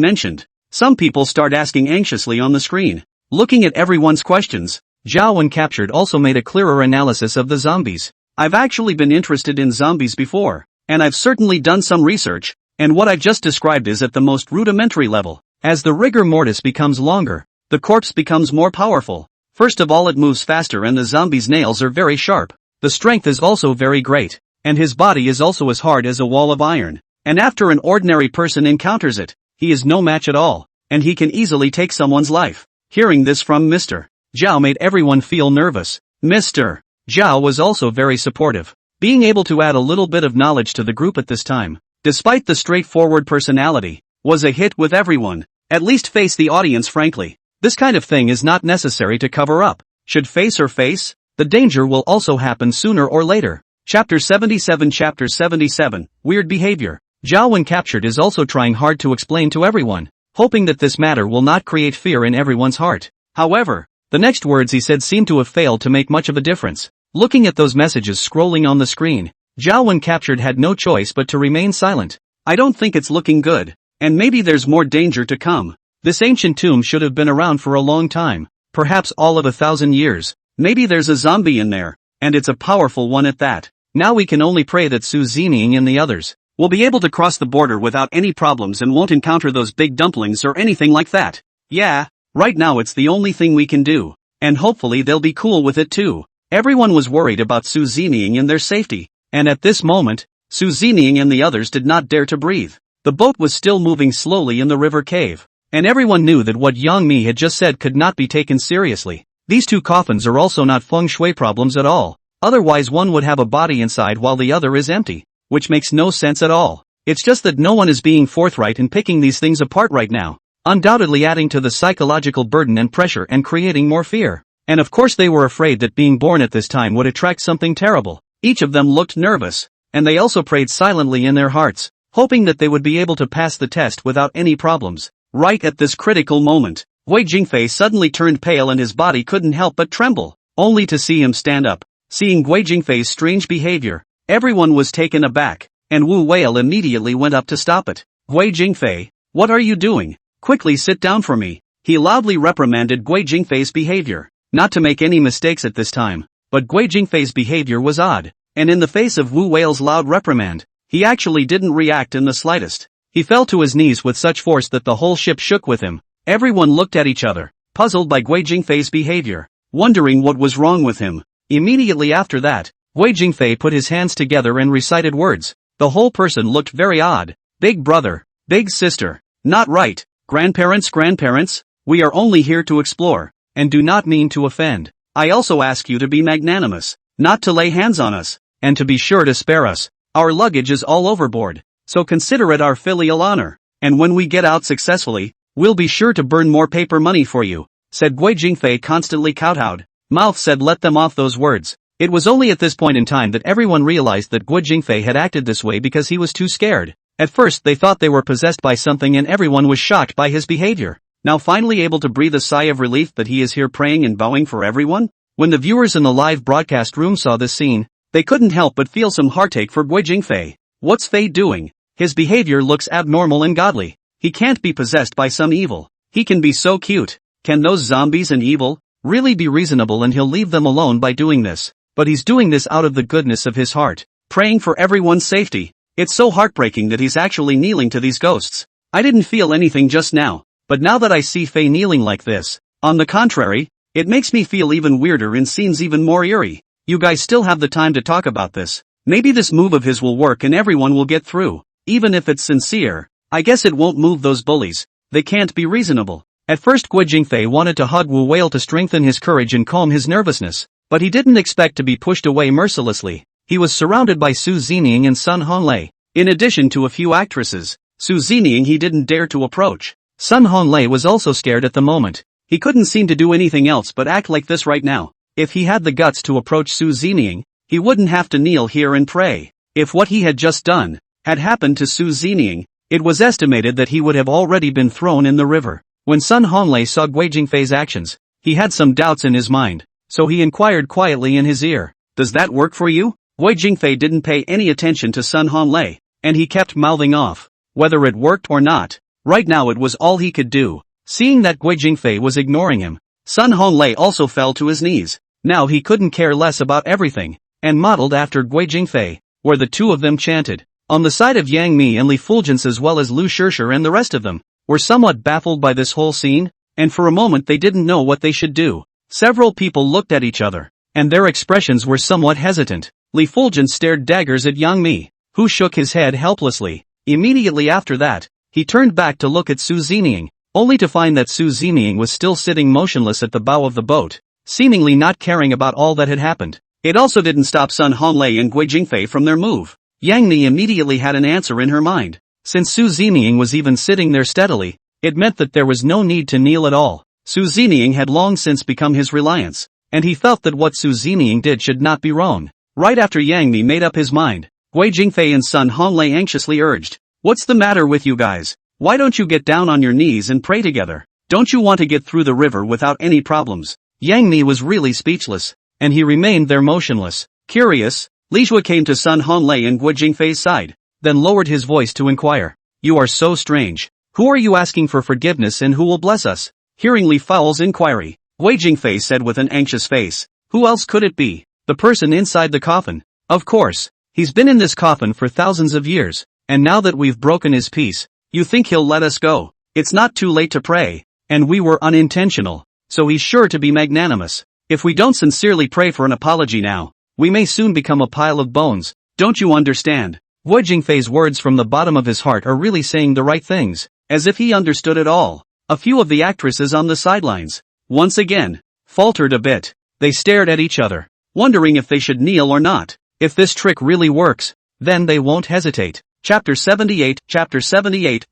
mentioned, some people start asking anxiously on the screen. Looking at everyone's questions, Zhao Wen captured also made a clearer analysis of the zombies. I've actually been interested in zombies before, and I've certainly done some research, and what I've just described is at the most rudimentary level. As the rigor mortis becomes longer, the corpse becomes more powerful. First of all, it moves faster and the zombie's nails are very sharp. The strength is also very great, and his body is also as hard as a wall of iron. And after an ordinary person encounters it, he is no match at all, and he can easily take someone's life. Hearing this from Mr. Zhao made everyone feel nervous. Mr. Zhao was also very supportive, being able to add a little bit of knowledge to the group at this time, despite the straightforward personality, was a hit with everyone. At least face the audience frankly. This kind of thing is not necessary to cover up. Should face or face, the danger will also happen sooner or later. Chapter 77. Chapter 77, Weird Behavior. Zhao Wen captured is also trying hard to explain to everyone, hoping that this matter will not create fear in everyone's heart. However, the next words he said seemed to have failed to make much of a difference. Looking at those messages scrolling on the screen, Zhao Wen captured had no choice but to remain silent. I don't think it's looking good. And maybe there's more danger to come. This ancient tomb should have been around for a long time, perhaps all of 1,000 years. Maybe there's a zombie in there, and it's a powerful one at that. Now we can only pray that Su Zeming and the others will be able to cross the border without any problems and won't encounter those big dumplings or anything like that. Yeah, right now it's the only thing we can do, and hopefully they'll be cool with it too. Everyone was worried about Su Zeming and their safety, and at this moment, Su Zeming and the others did not dare to breathe. The boat was still moving slowly in the river cave, and everyone knew that what Yang Mi had just said could not be taken seriously. These two coffins are also not feng shui problems at all. Otherwise one would have a body inside while the other is empty, which makes no sense at all. It's just that no one is being forthright in picking these things apart right now, undoubtedly adding to the psychological burden and pressure and creating more fear. And of course they were afraid that being born at this time would attract something terrible. Each of them looked nervous, and they also prayed silently in their hearts, hoping that they would be able to pass the test without any problems. Right at this critical moment, Guo Jingfei suddenly turned pale and his body couldn't help but tremble, only to see him stand up. Seeing Guo Jingfei's strange behavior, everyone was taken aback, and Wu Whale immediately went up to stop it. Guo Jingfei, what are you doing? Quickly sit down for me. He loudly reprimanded Guo Jingfei's behavior, not to make any mistakes at this time. but Guo Jingfei's behavior was odd, and in the face of Wu Whale's loud reprimand, he actually didn't react in the slightest. He fell to his knees with such force that the whole ship shook with him. Everyone looked at each other, puzzled by Guo Jingfei's behavior, wondering what was wrong with him. Immediately after that, Guo Jingfei put his hands together and recited words. The whole person looked very odd. Big brother, big sister, not right, grandparents, we are only here to explore, and do not mean to offend. I also ask you to be magnanimous, not to lay hands on us, and to be sure to spare us. Our luggage is all overboard, so consider it our filial honor, and when we get out successfully, we'll be sure to burn more paper money for you, said Guo Jingfei constantly kowtowed. Mouth said let them off those words. It was only at this point in time that everyone realized that Guo Jingfei had acted this way because he was too scared. At first they thought they were possessed by something and everyone was shocked by his behavior. Now finally able to breathe a sigh of relief that he is here praying and bowing for everyone? When the viewers in the live broadcast room saw this scene, they couldn't help but feel some heartache for Guo Jingfei. What's Fei doing? His behavior looks abnormal and godly. He can't be possessed by some evil. He can be so cute. Can those zombies and evil really be reasonable, and he'll leave them alone by doing this? But he's doing this out of the goodness of his heart, praying for everyone's safety. It's so heartbreaking that he's actually kneeling to these ghosts. I didn't feel anything just now, but now that I see Fei kneeling like this, on the contrary, it makes me feel even weirder and seems even more eerie. You guys still have the time to talk about this. Maybe this move of his will work and everyone will get through. Even if it's sincere, I guess it won't move those bullies. They can't be reasonable. At first Guo Jingfei wanted to hug Wu Whale to strengthen his courage and calm his nervousness, but he didn't expect to be pushed away mercilessly. He was surrounded by Su Zining and Sun Honglei. In addition to a few actresses, Su Zining he didn't dare to approach. Sun Honglei was also scared at the moment. He couldn't seem to do anything else but act like this right now. If he had the guts to approach Su Zining, he wouldn't have to kneel here and pray. If what he had just done had happened to Su Zining, it was estimated that he would have already been thrown in the river. When Sun Honglei saw Guo Jingfei's actions, he had some doubts in his mind, so he inquired quietly in his ear, "Does that work for you?" Guo Jingfei didn't pay any attention to Sun Honglei, and he kept mouthing off. Whether it worked or not, right now it was all he could do. Seeing that Guo Jingfei was ignoring him, Sun Honglei also fell to his knees. Now he couldn't care less about everything, and modeled after Guo Jingfei, where the two of them chanted. On the side of Yang Mi and Li Fulgence as well as Lu Shishir and the rest of them, were somewhat baffled by this whole scene, and for a moment they didn't know what they should do. Several people looked at each other, and their expressions were somewhat hesitant. Li Fulgence stared daggers at Yang Mi, who shook his head helplessly. Immediately after that, he turned back to look at Su Zining, only to find that Su Zining was still sitting motionless at the bow of the boat, seemingly not caring about all that had happened. It also didn't stop Sun Honglei and Guo Jingfei from their move. Yang Mi immediately had an answer in her mind. Since Su Zining was even sitting there steadily, it meant that there was no need to kneel at all. Su Zining had long since become his reliance, and he felt that what Su Zining did should not be wrong. Right after Yang Mi made up his mind, Guo Jingfei and Sun Honglei anxiously urged, "What's the matter with you guys? Why don't you get down on your knees and pray together? Don't you want to get through the river without any problems?" Yang Mi was really speechless, and he remained there motionless. Curious, Li Jue came to Sun Honglei and Guo Jingfei's side, then lowered his voice to inquire, "You are so strange. Who are you asking for forgiveness and who will bless us?" Hearing Li Fao's inquiry, Guo Jingfei said with an anxious face, "Who else could it be? The person inside the coffin. Of course, he's been in this coffin for thousands of years, and now that we've broken his peace, you think he'll let us go? It's not too late to pray, and we were unintentional, so he's sure to be magnanimous. If we don't sincerely pray for an apology now, we may soon become a pile of bones. Don't you understand?" Guo Jingfei's words from the bottom of his heart are really saying the right things, as if he understood it all. A few of the actresses on the sidelines, once again, faltered a bit. They stared at each other, wondering if they should kneel or not. If this trick really works, then they won't hesitate. Chapter 78,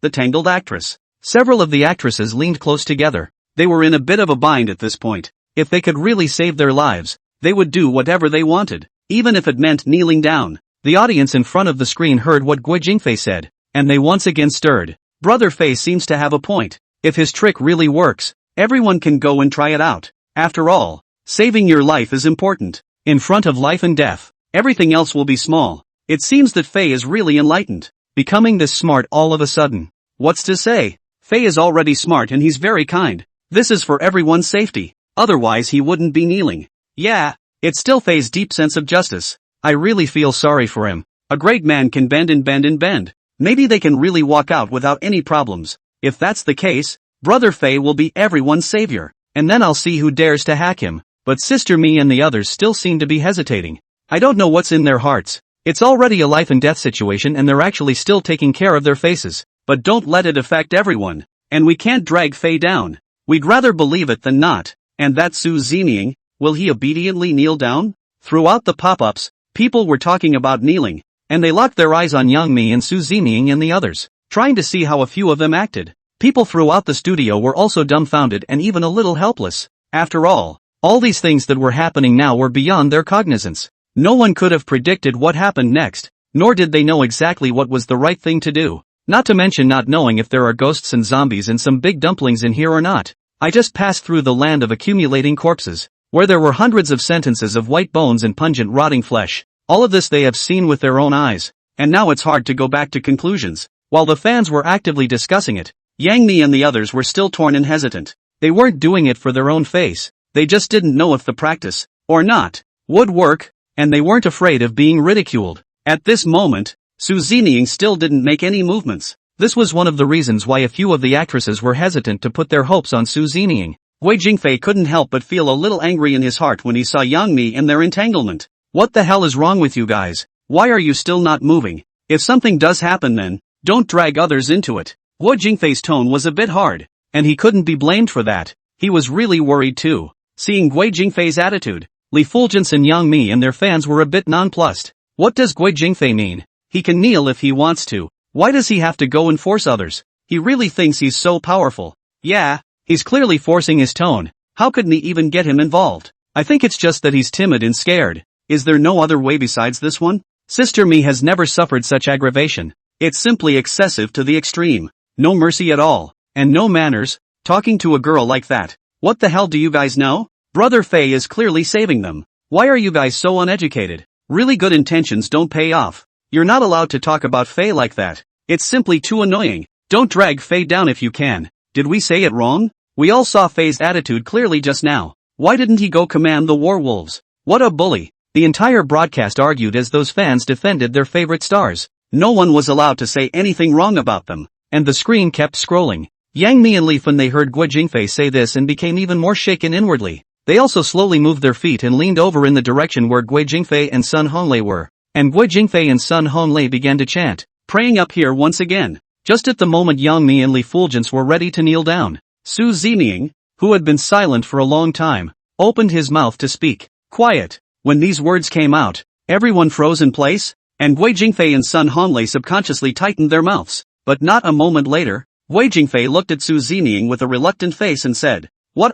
The Tangled Actress. Several of the actresses leaned close together. They were in a bit of a bind at this point. If they could really save their lives, they would do whatever they wanted, even if it meant kneeling down. The audience in front of the screen heard what Guo Jingfei said, and they once again stirred. Brother Fei seems to have a point. If his trick really works, everyone can go and try it out. After all, saving your life is important. In front of life and death, everything else will be small. It seems that Fei is really enlightened, becoming this smart all of a sudden. What's to say? Fei is already smart and he's very kind. This is for everyone's safety. Otherwise he wouldn't be kneeling. Yeah, It's still Fei's deep sense of justice. I really feel sorry for him. A great man can bend and bend and bend. Maybe they can really walk out without any problems. If that's the case, Brother Fei will be everyone's savior. And then I'll see who dares to hack him. But Sister Mi and the others still seem to be hesitating. I don't know what's in their hearts. It's already a life and death situation and they're actually still taking care of their faces. But don't let it affect everyone. And we can't drag Fei down. We'd rather believe it than not. And that Su Zeming, will he obediently kneel down? Throughout the pop-ups, people were talking about kneeling. And they locked their eyes on Yang Mi and Su Zeming and the others, trying to see how a few of them acted. People throughout the studio were also dumbfounded and even a little helpless. After all these things that were happening now were beyond their cognizance. No one could have predicted what happened next, nor did they know exactly what was the right thing to do. Not to mention not knowing if there are ghosts and zombies and some big dumplings in here or not. I just passed through the land of accumulating corpses, where there were hundreds of sentences of white bones and pungent rotting flesh. All of this they have seen with their own eyes, and now it's hard to go back to conclusions. While the fans were actively discussing it, Yang Mi and the others were still torn and hesitant. They weren't doing it for their own face, they just didn't know if the practice, or not, would work, and they weren't afraid of being ridiculed. At this moment, Su Zeming still didn't make any movements. This was one of the reasons why a few of the actresses were hesitant to put their hopes on Su Zeming. Guo Jingfei couldn't help but feel a little angry in his heart when he saw Yang Mi and their entanglement. What the hell is wrong with you guys? Why are you still not moving? If something does happen then, don't drag others into it. Guo Jingfei's tone was a bit hard, and he couldn't be blamed for that. He was really worried too. Seeing Guo Jingfei's attitude, Li Fulgence and Yang Mi and their fans were a bit nonplussed. What does Guo Jingfei mean? He can kneel if he wants to. Why does he have to go and force others? He really thinks he's so powerful. Yeah, he's clearly forcing his tone. How couldn't he even get him involved? I think it's just that he's timid and scared. Is there no other way besides this one? Sister Mi has never suffered such aggravation. It's simply excessive to the extreme. No mercy at all. And no manners. Talking to a girl like that. What the hell do you guys know? Brother Fei is clearly saving them. Why are you guys so uneducated? Really good intentions don't pay off. You're not allowed to talk about Fei like that. It's simply too annoying. Don't drag Fei down if you can. Did we say it wrong? We all saw Fei's attitude clearly just now. Why didn't he go command the Warwolves? What a bully. The entire broadcast argued as those fans defended their favorite stars. No one was allowed to say anything wrong about them. And the screen kept scrolling. Yang Mi and Li Fan they heard Guo Jingfei say this and became even more shaken inwardly. They also slowly moved their feet and leaned over in the direction where Guo Jingfei and Sun Honglei were. And Guo Jingfei and Sun Honglei began to chant, praying up here once again. Just at the moment Yang Mi and Li Fulgence were ready to kneel down, Su Zeming, who had been silent for a long time, opened his mouth to speak. Quiet. When these words came out, everyone froze in place, and Guo Jingfei and Sun Honglei subconsciously tightened their mouths. But not a moment later, Guo Jingfei looked at Su Zeming with a reluctant face and said, What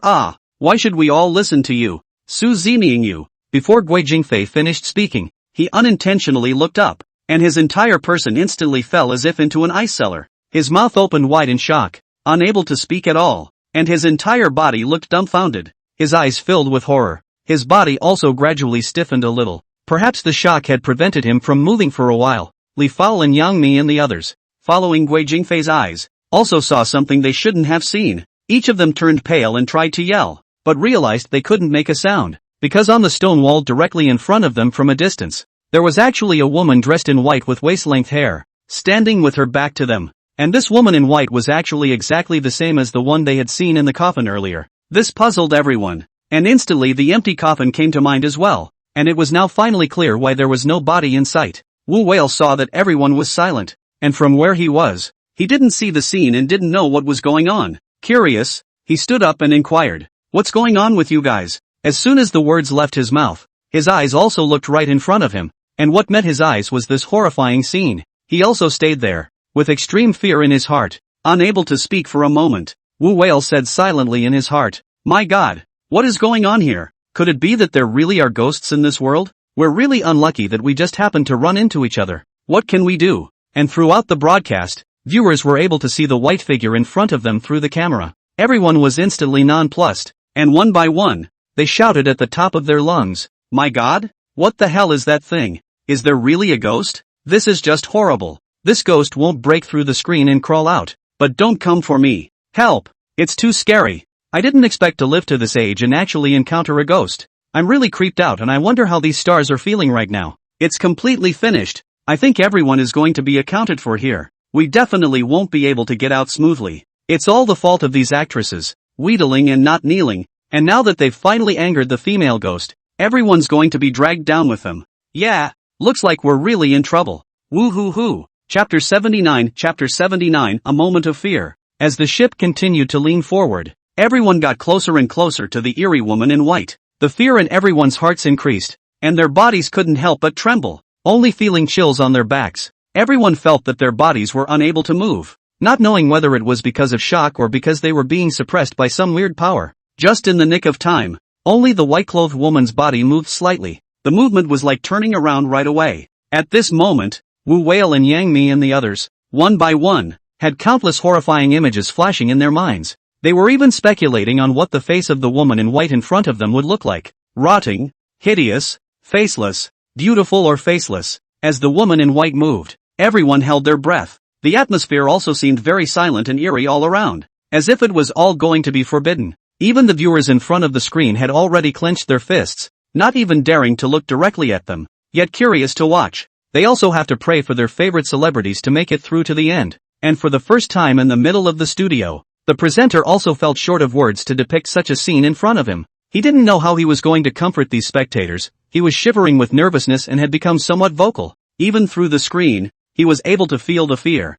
why should we all listen to you? Su Zeming you. Before Guo Jingfei finished speaking, he unintentionally looked up, and his entire person instantly fell as if into an ice cellar. His mouth opened wide in shock, unable to speak at all, and his entire body looked dumbfounded. His eyes filled with horror. His body also gradually stiffened a little. Perhaps the shock had prevented him from moving for a while. Li Fao and Yang Mi and the others, following Guo Jingfei's eyes, also saw something they shouldn't have seen. Each of them turned pale and tried to yell, but realized they couldn't make a sound, because on the stone wall directly in front of them from a distance, there was actually a woman dressed in white with waist-length hair, standing with her back to them. And this woman in white was actually exactly the same as the one they had seen in the coffin earlier. This puzzled everyone, and instantly the empty coffin came to mind as well, and it was now finally clear why there was no body in sight. Wu Whale saw that everyone was silent, and from where he was, he didn't see the scene and didn't know what was going on. Curious, he stood up and inquired, What's going on with you guys? As soon as the words left his mouth, his eyes also looked right in front of him, and what met his eyes was this horrifying scene. He also stayed there, with extreme fear in his heart, unable to speak for a moment. Wu Whale said silently in his heart, My God, what is going on here? Could it be that there really are ghosts in this world? We're really unlucky that we just happened to run into each other. What can we do? And throughout the broadcast, viewers were able to see the white figure in front of them through the camera. Everyone was instantly nonplussed, and one by one, they shouted at the top of their lungs, My God? What the hell is that thing? Is there really a ghost? This is just horrible. This ghost won't break through the screen and crawl out, but don't come for me. Help! It's too scary. I didn't expect to live to this age and actually encounter a ghost. I'm really creeped out and I wonder how these stars are feeling right now. It's completely finished. I think everyone is going to be accounted for here. We definitely won't be able to get out smoothly. It's all the fault of these actresses, wheedling and not kneeling, and now that they've finally angered the female ghost, everyone's going to be dragged down with them. Yeah, looks like we're really in trouble. Woo-hoo-hoo. Chapter 79, A Moment of Fear. As the ship continued to lean forward, everyone got closer and closer to the eerie woman in white. The fear in everyone's hearts increased, and their bodies couldn't help but tremble, only feeling chills on their backs. Everyone felt that their bodies were unable to move, not knowing whether it was because of shock or because they were being suppressed by some weird power. Just in the nick of time, only the white-clothed woman's body moved slightly. The movement was like turning around right away. At this moment, Wu Whale and Yang Mi and the others, one by one, had countless horrifying images flashing in their minds. They were even speculating on what the face of the woman in white in front of them would look like. Rotting, hideous, faceless, beautiful or faceless. As the woman in white moved, everyone held their breath. The atmosphere also seemed very silent and eerie all around, as if it was all going to be forbidden. Even the viewers in front of the screen had already clenched their fists, not even daring to look directly at them, yet curious to watch. They also have to pray for their favorite celebrities to make it through to the end. And for the first time in the middle of the studio, the presenter also felt short of words to depict such a scene in front of him. He didn't know how he was going to comfort these spectators. He was shivering with nervousness and had become somewhat vocal. Even through the screen, he was able to feel the fear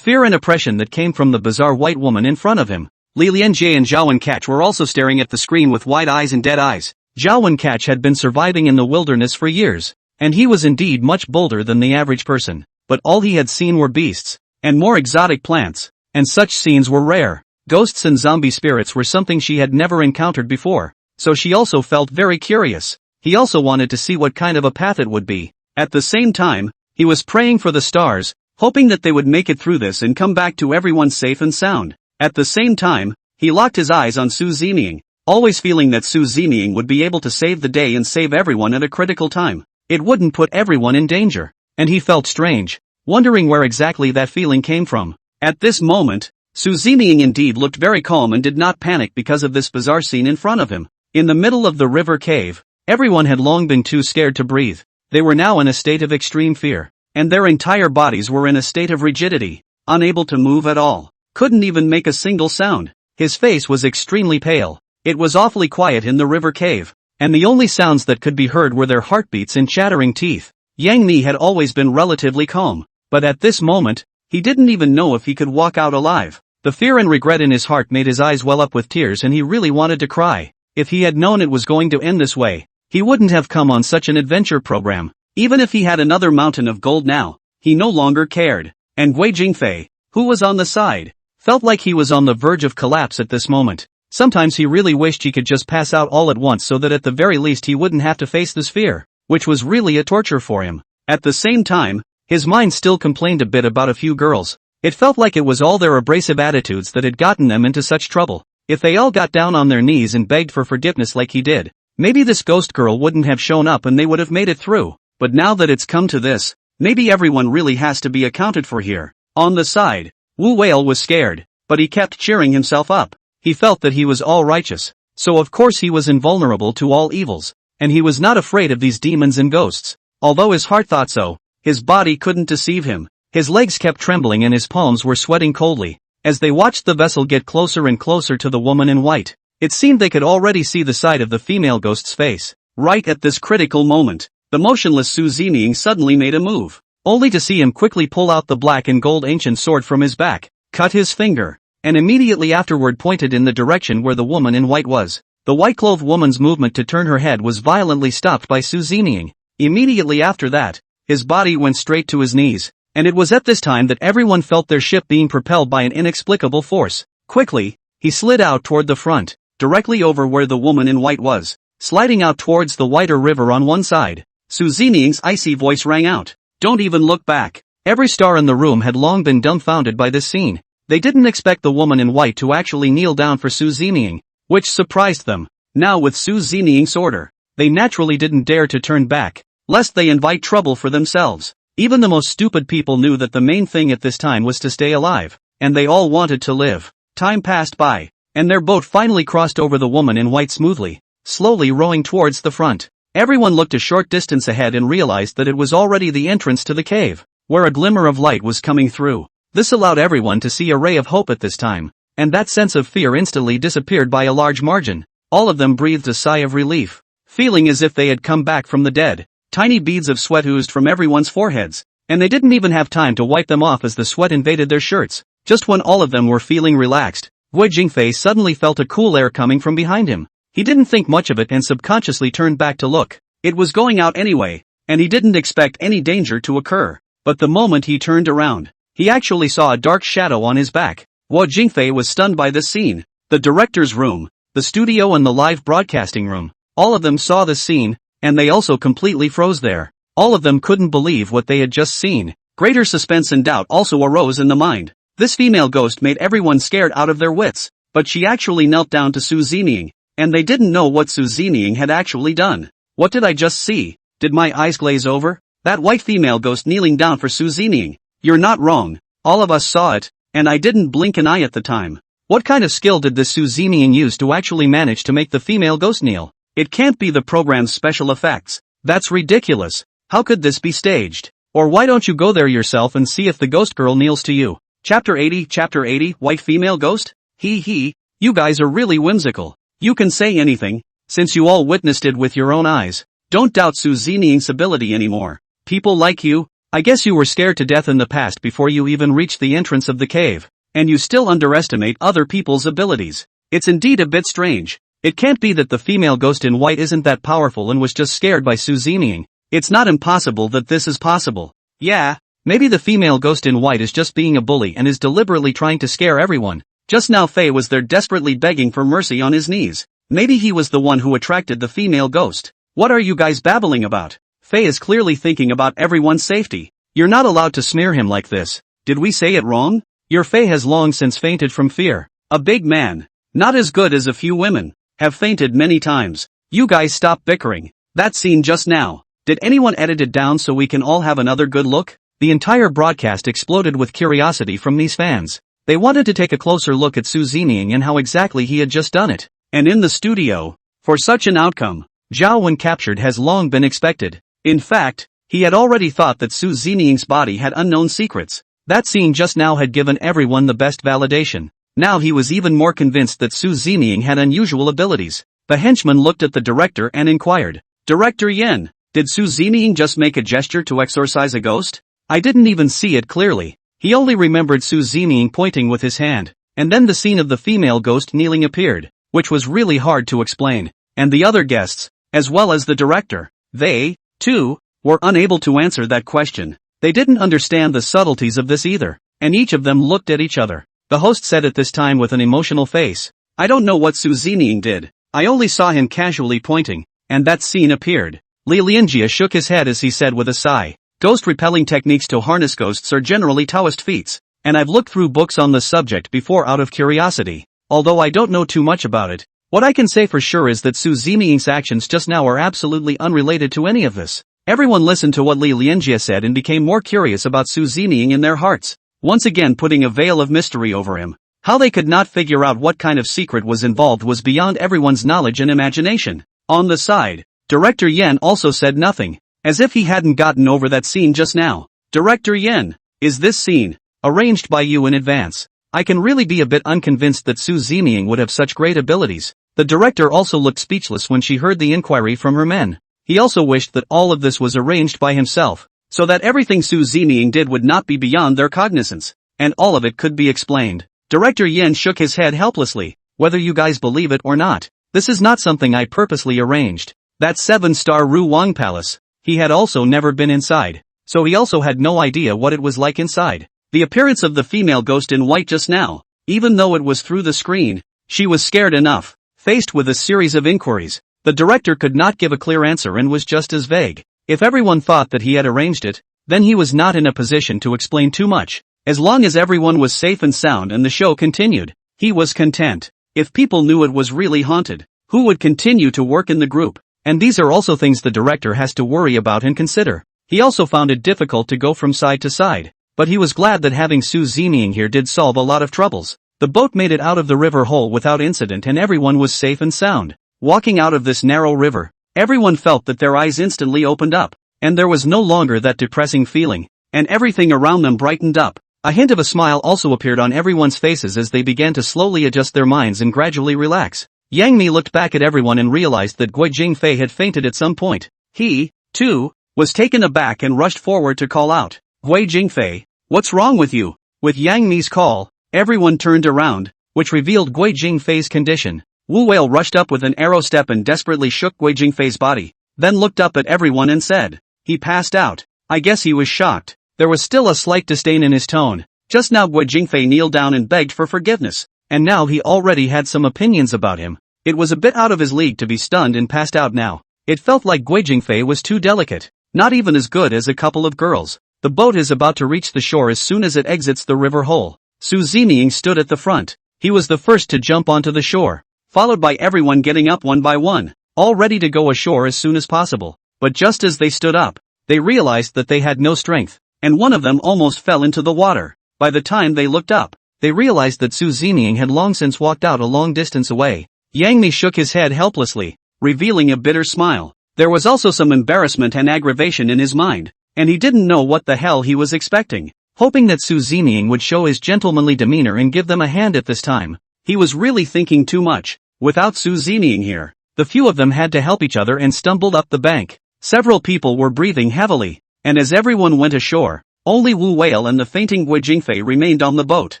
and oppression that came from the bizarre white woman in front of him. Li Lianjie and Zhao Wencatch were also staring at the screen with wide eyes and dead eyes. Zhao Wencatch had been surviving in the wilderness for years, and he was indeed much bolder than the average person, but all he had seen were beasts, and more exotic plants, and such scenes were rare. Ghosts and zombie spirits were something she had never encountered before, so she also felt very curious. He also wanted to see what kind of a path it would be. At the same time, he was praying for the stars, hoping that they would make it through this and come back to everyone safe and sound. At the same time, he locked his eyes on Su Zeming, always feeling that Su Zeming would be able to save the day and save everyone at a critical time. It wouldn't put everyone in danger, and he felt strange, wondering where exactly that feeling came from. At this moment, Su Zeming indeed looked very calm and did not panic because of this bizarre scene in front of him. In the middle of the river cave, everyone had long been too scared to breathe. They were now in a state of extreme fear, and their entire bodies were in a state of rigidity, unable to move at all, couldn't even make a single sound. His face was extremely pale. It was awfully quiet in the river cave, and the only sounds that could be heard were their heartbeats and chattering teeth. Yang Mi had always been relatively calm, but at this moment, he didn't even know if he could walk out alive. The fear and regret in his heart made his eyes well up with tears and he really wanted to cry. If he had known it was going to end this way, he wouldn't have come on such an adventure program. Even if he had another mountain of gold now, he no longer cared. And Guo Jingfei, who was on the side, felt like he was on the verge of collapse at this moment. Sometimes he really wished he could just pass out all at once so that at the very least he wouldn't have to face this fear, which was really a torture for him. At the same time, his mind still complained a bit about a few girls. It felt like it was all their abrasive attitudes that had gotten them into such trouble. If they all got down on their knees and begged for forgiveness like he did, maybe this ghost girl wouldn't have shown up and they would have made it through. But now that it's come to this, maybe everyone really has to be accounted for here. On the side, Wu Whale was scared, but he kept cheering himself up. He felt that he was all righteous, so of course he was invulnerable to all evils, and he was not afraid of these demons and ghosts. Although his heart thought so, his body couldn't deceive him. His legs kept trembling and his palms were sweating coldly. As they watched the vessel get closer and closer to the woman in white, it seemed they could already see the side of the female ghost's face. Right at this critical moment, the motionless Su Zeming suddenly made a move, only to see him quickly pull out the black and gold ancient sword from his back, cut his finger, and immediately afterward pointed in the direction where the woman in white was. The white-clothed woman's movement to turn her head was violently stopped by Su Zeming. Immediately after that, his body went straight to his knees, and it was at this time that everyone felt their ship being propelled by an inexplicable force. Quickly, he slid out toward the front, directly over where the woman in white was, sliding out towards the whiter river on one side. Su Zeming's icy voice rang out, "Don't even look back." Every star in the room had long been dumbfounded by this scene. They didn't expect the woman in white to actually kneel down for Su Zeming, which surprised them. Now with Su Zeming's order, they naturally didn't dare to turn back, lest they invite trouble for themselves. Even the most stupid people knew that the main thing at this time was to stay alive, and they all wanted to live. Time passed by, and their boat finally crossed over the woman in white smoothly. slowly rowing towards the front. Everyone looked a short distance ahead and realized that it was already the entrance to the cave, where a glimmer of light was coming through. This allowed everyone to see a ray of hope at this time, and that sense of fear instantly disappeared by a large margin. All of them breathed a sigh of relief, feeling as if they had come back from the dead. Tiny beads of sweat oozed from everyone's foreheads, and they didn't even have time to wipe them off as the sweat invaded their shirts. Just when all of them were feeling relaxed, Guo Jingfei suddenly felt a cool air coming from behind him. He didn't think much of it and subconsciously turned back to look. It was going out anyway, and he didn't expect any danger to occur. But the moment he turned around, he actually saw a dark shadow on his back. Guo Jingfei was stunned by this scene. The director's room, the studio and the live broadcasting room, all of them saw this scene, and they also completely froze there. All of them couldn't believe what they had just seen. Greater suspense and doubt also arose in the mind. This female ghost made everyone scared out of their wits, but she actually knelt down to Su Zeming, and they didn't know what Su Zeming had actually done. What did I just see? Did my eyes glaze over? That white female ghost kneeling down for Su Zeming. You're not wrong. All of us saw it, and I didn't blink an eye at the time. What kind of skill did this Su Zeming use to actually manage to make the female ghost kneel? It can't be the program's special effects. That's ridiculous. How could this be staged? Or why don't you go there yourself and see if the ghost girl kneels to you? Chapter 80, White Female Ghost? Hee, you guys are really whimsical. You can say anything, since you all witnessed it with your own eyes. Don't doubt Su Zeming's ability anymore. People like you, I guess you were scared to death in the past before you even reached the entrance of the cave, and you still underestimate other people's abilities. It's indeed a bit strange. It can't be that the female ghost in white isn't that powerful and was just scared by Su Zeming. It's not impossible that this is possible. Yeah, maybe the female ghost in white is just being a bully and is deliberately trying to scare everyone. Just now Fei was there desperately begging for mercy on his knees. Maybe he was the one who attracted the female ghost. What are you guys babbling about? Fei is clearly thinking about everyone's safety. You're not allowed to smear him like this. Did we say it wrong? Your Fei has long since fainted from fear. A big man, not as good as a few women, have fainted many times. You guys stop bickering. That scene just now. Did anyone edit it down so we can all have another good look? The entire broadcast exploded with curiosity from these fans. They wanted to take a closer look at Su Zeming and how exactly he had just done it. And in the studio, for such an outcome, Zhao when captured has long been expected. In fact, he had already thought that Su Zeming's body had unknown secrets. That scene just now had given everyone the best validation. Now he was even more convinced that Su Zeming had unusual abilities. The henchman looked at the director and inquired, Director Yen, did Su Zeming just make a gesture to exorcise a ghost? I didn't even see it clearly. He only remembered Su Zeming pointing with his hand, and then the scene of the female ghost kneeling appeared, which was really hard to explain, and the other guests, as well as the director, they, too, were unable to answer that question. They didn't understand the subtleties of this either, and each of them looked at each other. The host said at this time with an emotional face, I don't know what Su Zeming did. I only saw him casually pointing, and that scene appeared. Li Lianjia shook his head as he said with a sigh, ghost-repelling techniques to harness ghosts are generally Taoist feats, and I've looked through books on the subject before out of curiosity. Although I don't know too much about it, what I can say for sure is that Su Zeming's actions just now are absolutely unrelated to any of this. Everyone listened to what Li Lianjia said and became more curious about Su Zeming in their hearts, once again putting a veil of mystery over him. How they could not figure out what kind of secret was involved was beyond everyone's knowledge and imagination. On the side, Director Yen also said nothing, as if he hadn't gotten over that scene just now. Director Yen, is this scene arranged by you in advance? I can really be a bit unconvinced that Su Zeming would have such great abilities. The director also looked speechless when she heard the inquiry from her men. He also wished that all of this was arranged by himself, so that everything Su Zeming did would not be beyond their cognizance, and all of it could be explained. Director Yen shook his head helplessly. Whether you guys believe it or not, this is not something I purposely arranged. That 7-star Ruwang Palace, he had also never been inside, so he also had no idea what it was like inside. The appearance of the female ghost in white just now, even though it was through the screen, she was scared enough. Faced with a series of inquiries, the director could not give a clear answer and was just as vague. If everyone thought that he had arranged it, then he was not in a position to explain too much. As long as everyone was safe and sound and the show continued, he was content. If people knew it was really haunted, who would continue to work in the group? And these are also things the director has to worry about and consider. He also found it difficult to go from side to side, but he was glad that having Su Zeming here did solve a lot of troubles. The boat made it out of the river hole without incident and everyone was safe and sound. Walking out of this narrow river, everyone felt that their eyes instantly opened up, and there was no longer that depressing feeling, and everything around them brightened up. A hint of a smile also appeared on everyone's faces as they began to slowly adjust their minds and gradually relax. Yang Mi looked back at everyone and realized that Guo Jingfei had fainted at some point. He, too, was taken aback and rushed forward to call out, "Guo Jingfei, what's wrong with you?" With Yang Mi's call, everyone turned around, which revealed Guo Jingfei's condition. Wu Whale rushed up with an arrow step and desperately shook Guo Jingfei's body, then looked up at everyone and said, "He passed out." I guess he was shocked. There was still a slight disdain in his tone. Just now Guo Jingfei kneeled down and begged for forgiveness, and now he already had some opinions about him. It was a bit out of his league to be stunned and passed out now. It felt like Guo Jingfei was too delicate, not even as good as a couple of girls. The boat is about to reach the shore as soon as it exits the river hole. Zeming stood at the front. He was the first to jump onto the shore, followed by everyone getting up one by one, all ready to go ashore as soon as possible. But just as they stood up, they realized that they had no strength, and one of them almost fell into the water. By the time they looked up, they realized that Zeming had long since walked out a long distance away. Yang Mi shook his head helplessly, revealing a bitter smile. There was also some embarrassment and aggravation in his mind, and he didn't know what the hell he was expecting. Hoping that Zeming would show his gentlemanly demeanor and give them a hand at this time. He was really thinking too much. Without Zeming here, the few of them had to help each other and stumbled up the bank. Several people were breathing heavily, and as everyone went ashore, only Wu Whale and the fainting Guo Jingfei remained on the boat.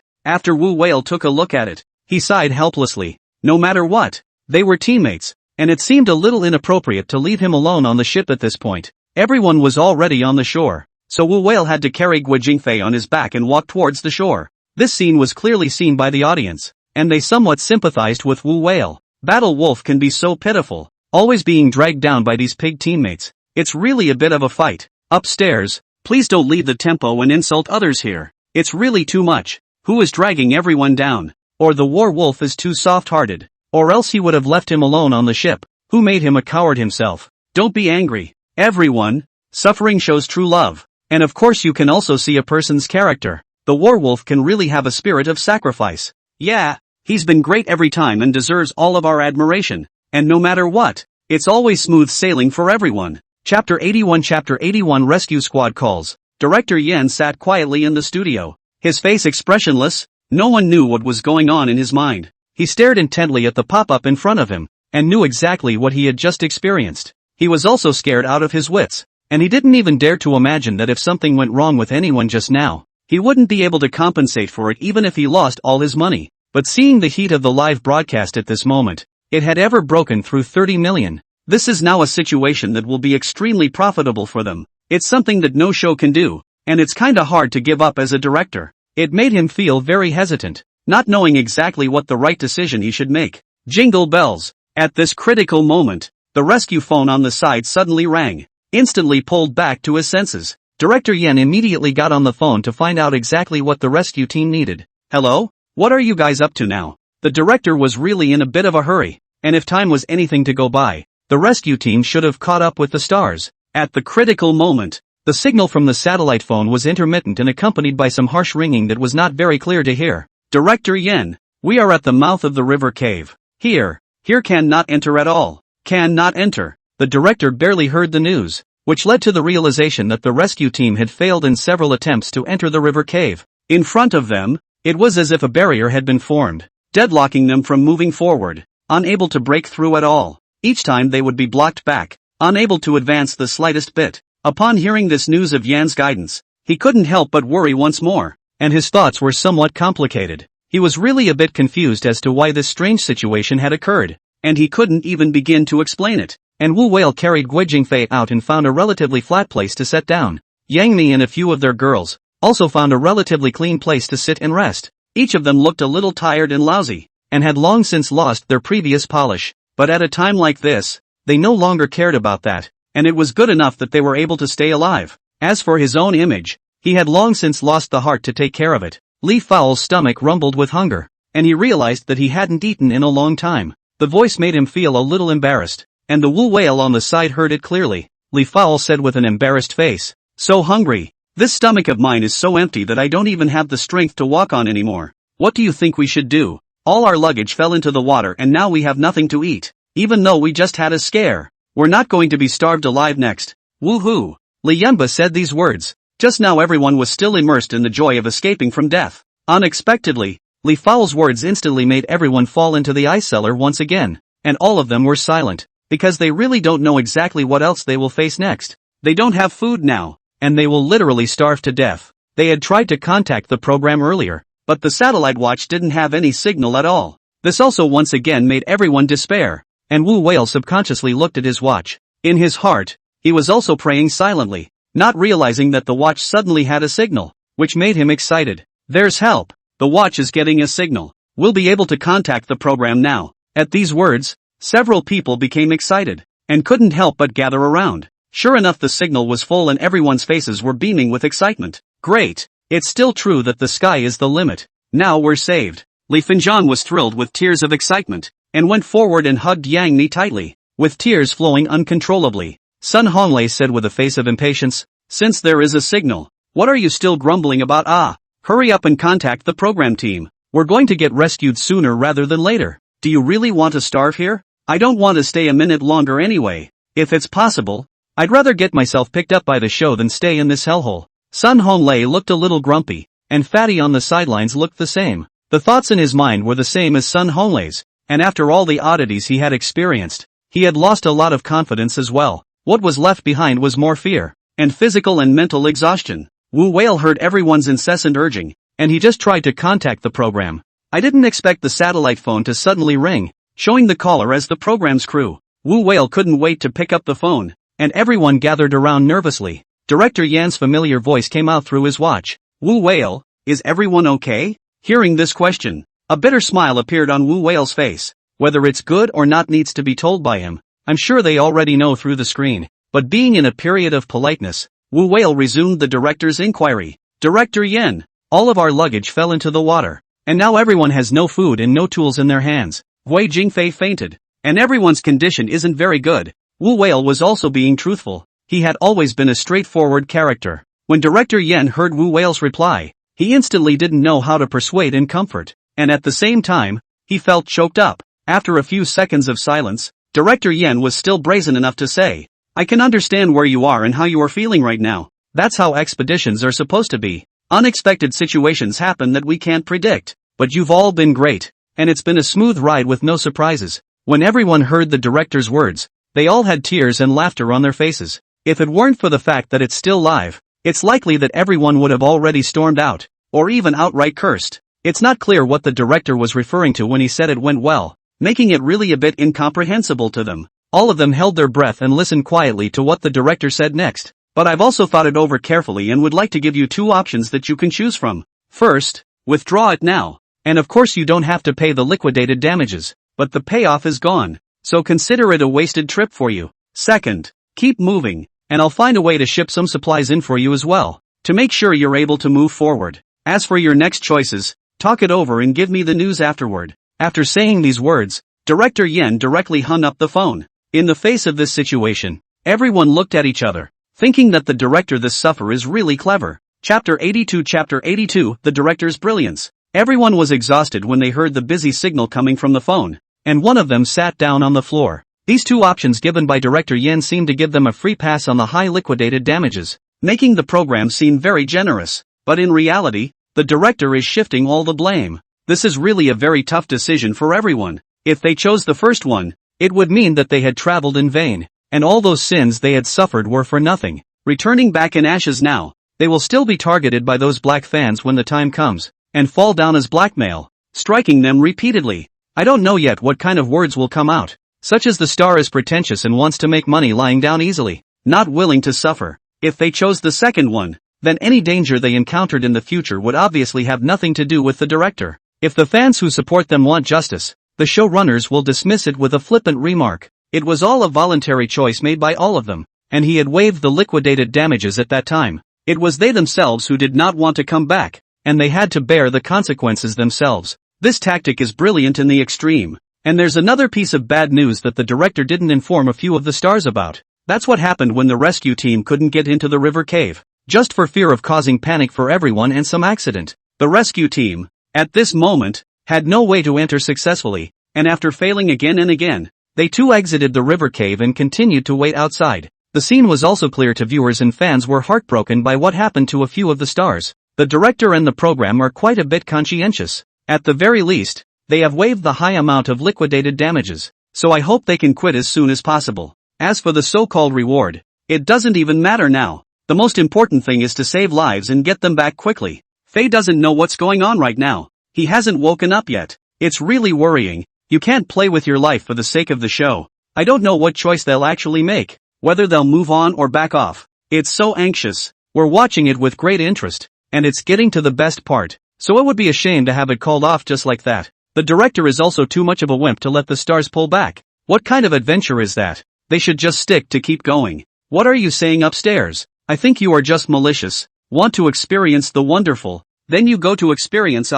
After Wu Whale took a look at it, he sighed helplessly. No matter what, they were teammates, and it seemed a little inappropriate to leave him alone on the ship at this point. Everyone was already on the shore, so Wu Whale had to carry Guo Jingfei on his back and walk towards the shore. This scene was clearly seen by the audience, and they somewhat sympathized with Wu Whale. Battle Wolf can be so pitiful, always being dragged down by these pig teammates. It's really a bit of a fight. Upstairs, please don't leave the tempo and insult others here. It's really too much. Who is dragging everyone down? Or the war wolf is too soft-hearted. Or else he would have left him alone on the ship. Who made him a coward himself? Don't be angry, everyone. Suffering shows true love. And of course you can also see a person's character. The war wolf can really have a spirit of sacrifice. Yeah, he's been great every time and deserves all of our admiration. And no matter what, it's always smooth sailing for everyone. Chapter 81 Rescue Squad Calls. Director Yen sat quietly in the studio, his face expressionless. No one knew what was going on in his mind. He stared intently at the pop-up in front of him, and knew exactly what he had just experienced. He was also scared out of his wits, and he didn't even dare to imagine that if something went wrong with anyone just now, he wouldn't be able to compensate for it even if he lost all his money. But seeing the heat of the live broadcast at this moment, it had ever broken through 30 million. This is now a situation that will be extremely profitable for them. It's something that no show can do, and it's kinda hard to give up as a director. It made him feel very hesitant, not knowing exactly what the right decision he should make. Jingle bells. At this critical moment, the rescue phone on the side suddenly rang. Instantly pulled back to his senses, Director Yen immediately got on the phone to find out exactly what the rescue team needed. Hello? What are you guys up to now? The director was really in a bit of a hurry, and if time was anything to go by, the rescue team should have caught up with the stars. At the critical moment, the signal from the satellite phone was intermittent and accompanied by some harsh ringing that was not very clear to hear. Director Yen, we are at the mouth of the river cave. Here cannot enter at all. Cannot enter. The director barely heard the news, which led to the realization that the rescue team had failed in several attempts to enter the river cave. In front of them, it was as if a barrier had been formed, deadlocking them from moving forward, unable to break through at all. Each time they would be blocked back, unable to advance the slightest bit. Upon hearing this news of Yan's guidance, he couldn't help but worry once more, and his thoughts were somewhat complicated. He was really a bit confused as to why this strange situation had occurred, and he couldn't even begin to explain it. And Wu Whale carried Guo Jingfei out and found a relatively flat place to sit down. Yang Mi and a few of their girls also found a relatively clean place to sit and rest. Each of them looked a little tired and lousy, and had long since lost their previous polish. But at a time like this, they no longer cared about that, and it was good enough that they were able to stay alive. As for his own image, he had long since lost the heart to take care of it. Li Fao's stomach rumbled with hunger, and he realized that he hadn't eaten in a long time. The voice made him feel a little embarrassed, and the Wu Whale on the side heard it clearly. Li Fao said with an embarrassed face, "So hungry. This stomach of mine is so empty that I don't even have the strength to walk on anymore. What do you think we should do? All our luggage fell into the water and now we have nothing to eat." even though we just had a scare. We're not going to be starved alive next. Woohoo! Li Yunba said these words. Just now everyone was still immersed in the joy of escaping from death. Unexpectedly, Li Fao's words instantly made everyone fall into the ice cellar once again, and all of them were silent, because they really don't know exactly what else they will face next. They don't have food now, and they will literally starve to death. They had tried to contact the program earlier, but the satellite watch didn't have any signal at all. This also once again made everyone despair, and Wu Whale subconsciously looked at his watch. In his heart, he was also praying silently, not realizing that the watch suddenly had a signal, which made him excited. There's help. The watch is getting a signal. We'll be able to contact the program now. At these words, several people became excited, and couldn't help but gather around. Sure enough, the signal was full and everyone's faces were beaming with excitement. Great! It's still true that the sky is the limit. Now we're saved. Li Finjan was thrilled with tears of excitement, and went forward and hugged Yang Ni tightly, with tears flowing uncontrollably. Sun Honglei said with a face of impatience, since there is a signal, what are you still grumbling about? Hurry up and contact the program team. We're going to get rescued sooner rather than later. Do you really want to starve here? I don't want to stay a minute longer anyway. If it's possible, I'd rather get myself picked up by the show than stay in this hellhole. Sun Honglei looked a little grumpy, and Fatty on the sidelines looked the same. The thoughts in his mind were the same as Sun Honglei's, and after all the oddities he had experienced, he had lost a lot of confidence as well. What was left behind was more fear, and physical and mental exhaustion. Wu Whale heard everyone's incessant urging, and he just tried to contact the program. I didn't expect the satellite phone to suddenly ring, showing the caller as the program's crew. Wu Whale couldn't wait to pick up the phone, and everyone gathered around nervously. Director Yan's familiar voice came out through his watch. Wu Whale, is everyone okay? Hearing this question, a bitter smile appeared on Wu Whale's face. Whether it's good or not needs to be told by him. I'm sure they already know through the screen. But being in a period of politeness, Wu Whale resumed the director's inquiry. Director Yan, all of our luggage fell into the water, and now everyone has no food and no tools in their hands. Guo Jingfei fainted, and everyone's condition isn't very good. Wu Whale was also being truthful. He had always been a straightforward character. When Director Yan heard Wu Whale's reply, he instantly didn't know how to persuade and comfort, and at the same time, he felt choked up. After a few seconds of silence, Director Yan was still brazen enough to say, I can understand where you are and how you are feeling right now. That's how expeditions are supposed to be. Unexpected situations happen that we can't predict. But you've all been great, and it's been a smooth ride with no surprises. When everyone heard the director's words, they all had tears and laughter on their faces. If it weren't for the fact that it's still live, it's likely that everyone would have already stormed out, or even outright cursed. It's not clear what the director was referring to when he said it went well, making it really a bit incomprehensible to them. All of them held their breath and listened quietly to what the director said next. But I've also thought it over carefully and would like to give you two options that you can choose from. First, withdraw it now. And of course you don't have to pay the liquidated damages, but the payoff is gone, so consider it a wasted trip for you. Second, keep moving, and I'll find a way to ship some supplies in for you as well, to make sure you're able to move forward. As for your next choices, talk it over and give me the news afterward. After saying these words, Director Yen directly hung up the phone. In the face of this situation, everyone looked at each other, thinking that the director this suffer is really clever. Chapter 82 The Director's Brilliance. Everyone was exhausted when they heard the busy signal coming from the phone, and one of them sat down on the floor. These two options given by Director Yen seemed to give them a free pass on the high liquidated damages, making the program seem very generous. But in reality, the director is shifting all the blame. This is really a very tough decision for everyone. If they chose the first one, it would mean that they had traveled in vain, and all those sins they had suffered were for nothing. Returning back in ashes now, they will still be targeted by those black fans when the time comes, and fall down as blackmail, striking them repeatedly. I don't know yet what kind of words will come out, such as the star is pretentious and wants to make money lying down easily, not willing to suffer. If they chose the second one, then any danger they encountered in the future would obviously have nothing to do with the director. If the fans who support them want justice, the showrunners will dismiss it with a flippant remark. It was all a voluntary choice made by all of them, and he had waived the liquidated damages at that time. It was they themselves who did not want to come back, and they had to bear the consequences themselves. This tactic is brilliant in the extreme. And there's another piece of bad news that the director didn't inform a few of the stars about. That's what happened when the rescue team couldn't get into the river cave, just for fear of causing panic for everyone and some accident. The rescue team, at this moment, had no way to enter successfully, and after failing again and again, They too exited the river cave and continued to wait outside. The scene was also clear to viewers and fans were heartbroken by what happened to a few of the stars. The director and the program are quite a bit conscientious. At the very least, they have waived the high amount of liquidated damages, so I hope they can quit as soon as possible. As for the so-called reward, it doesn't even matter now. The most important thing is to save lives and get them back quickly. Faye doesn't know what's going on right now. He hasn't woken up yet. It's really worrying. You can't play with your life for the sake of the show. I don't know what choice they'll actually make, whether they'll move on or back off. It's so anxious. We're watching it with great interest, and it's getting to the best part, so it would be a shame to have it called off just like that. The director is also too much of a wimp to let the stars pull back. What kind of adventure is that? They should just stick to keep going. What are you saying upstairs? I think you are just malicious. Want to experience the wonderful, then you go to experience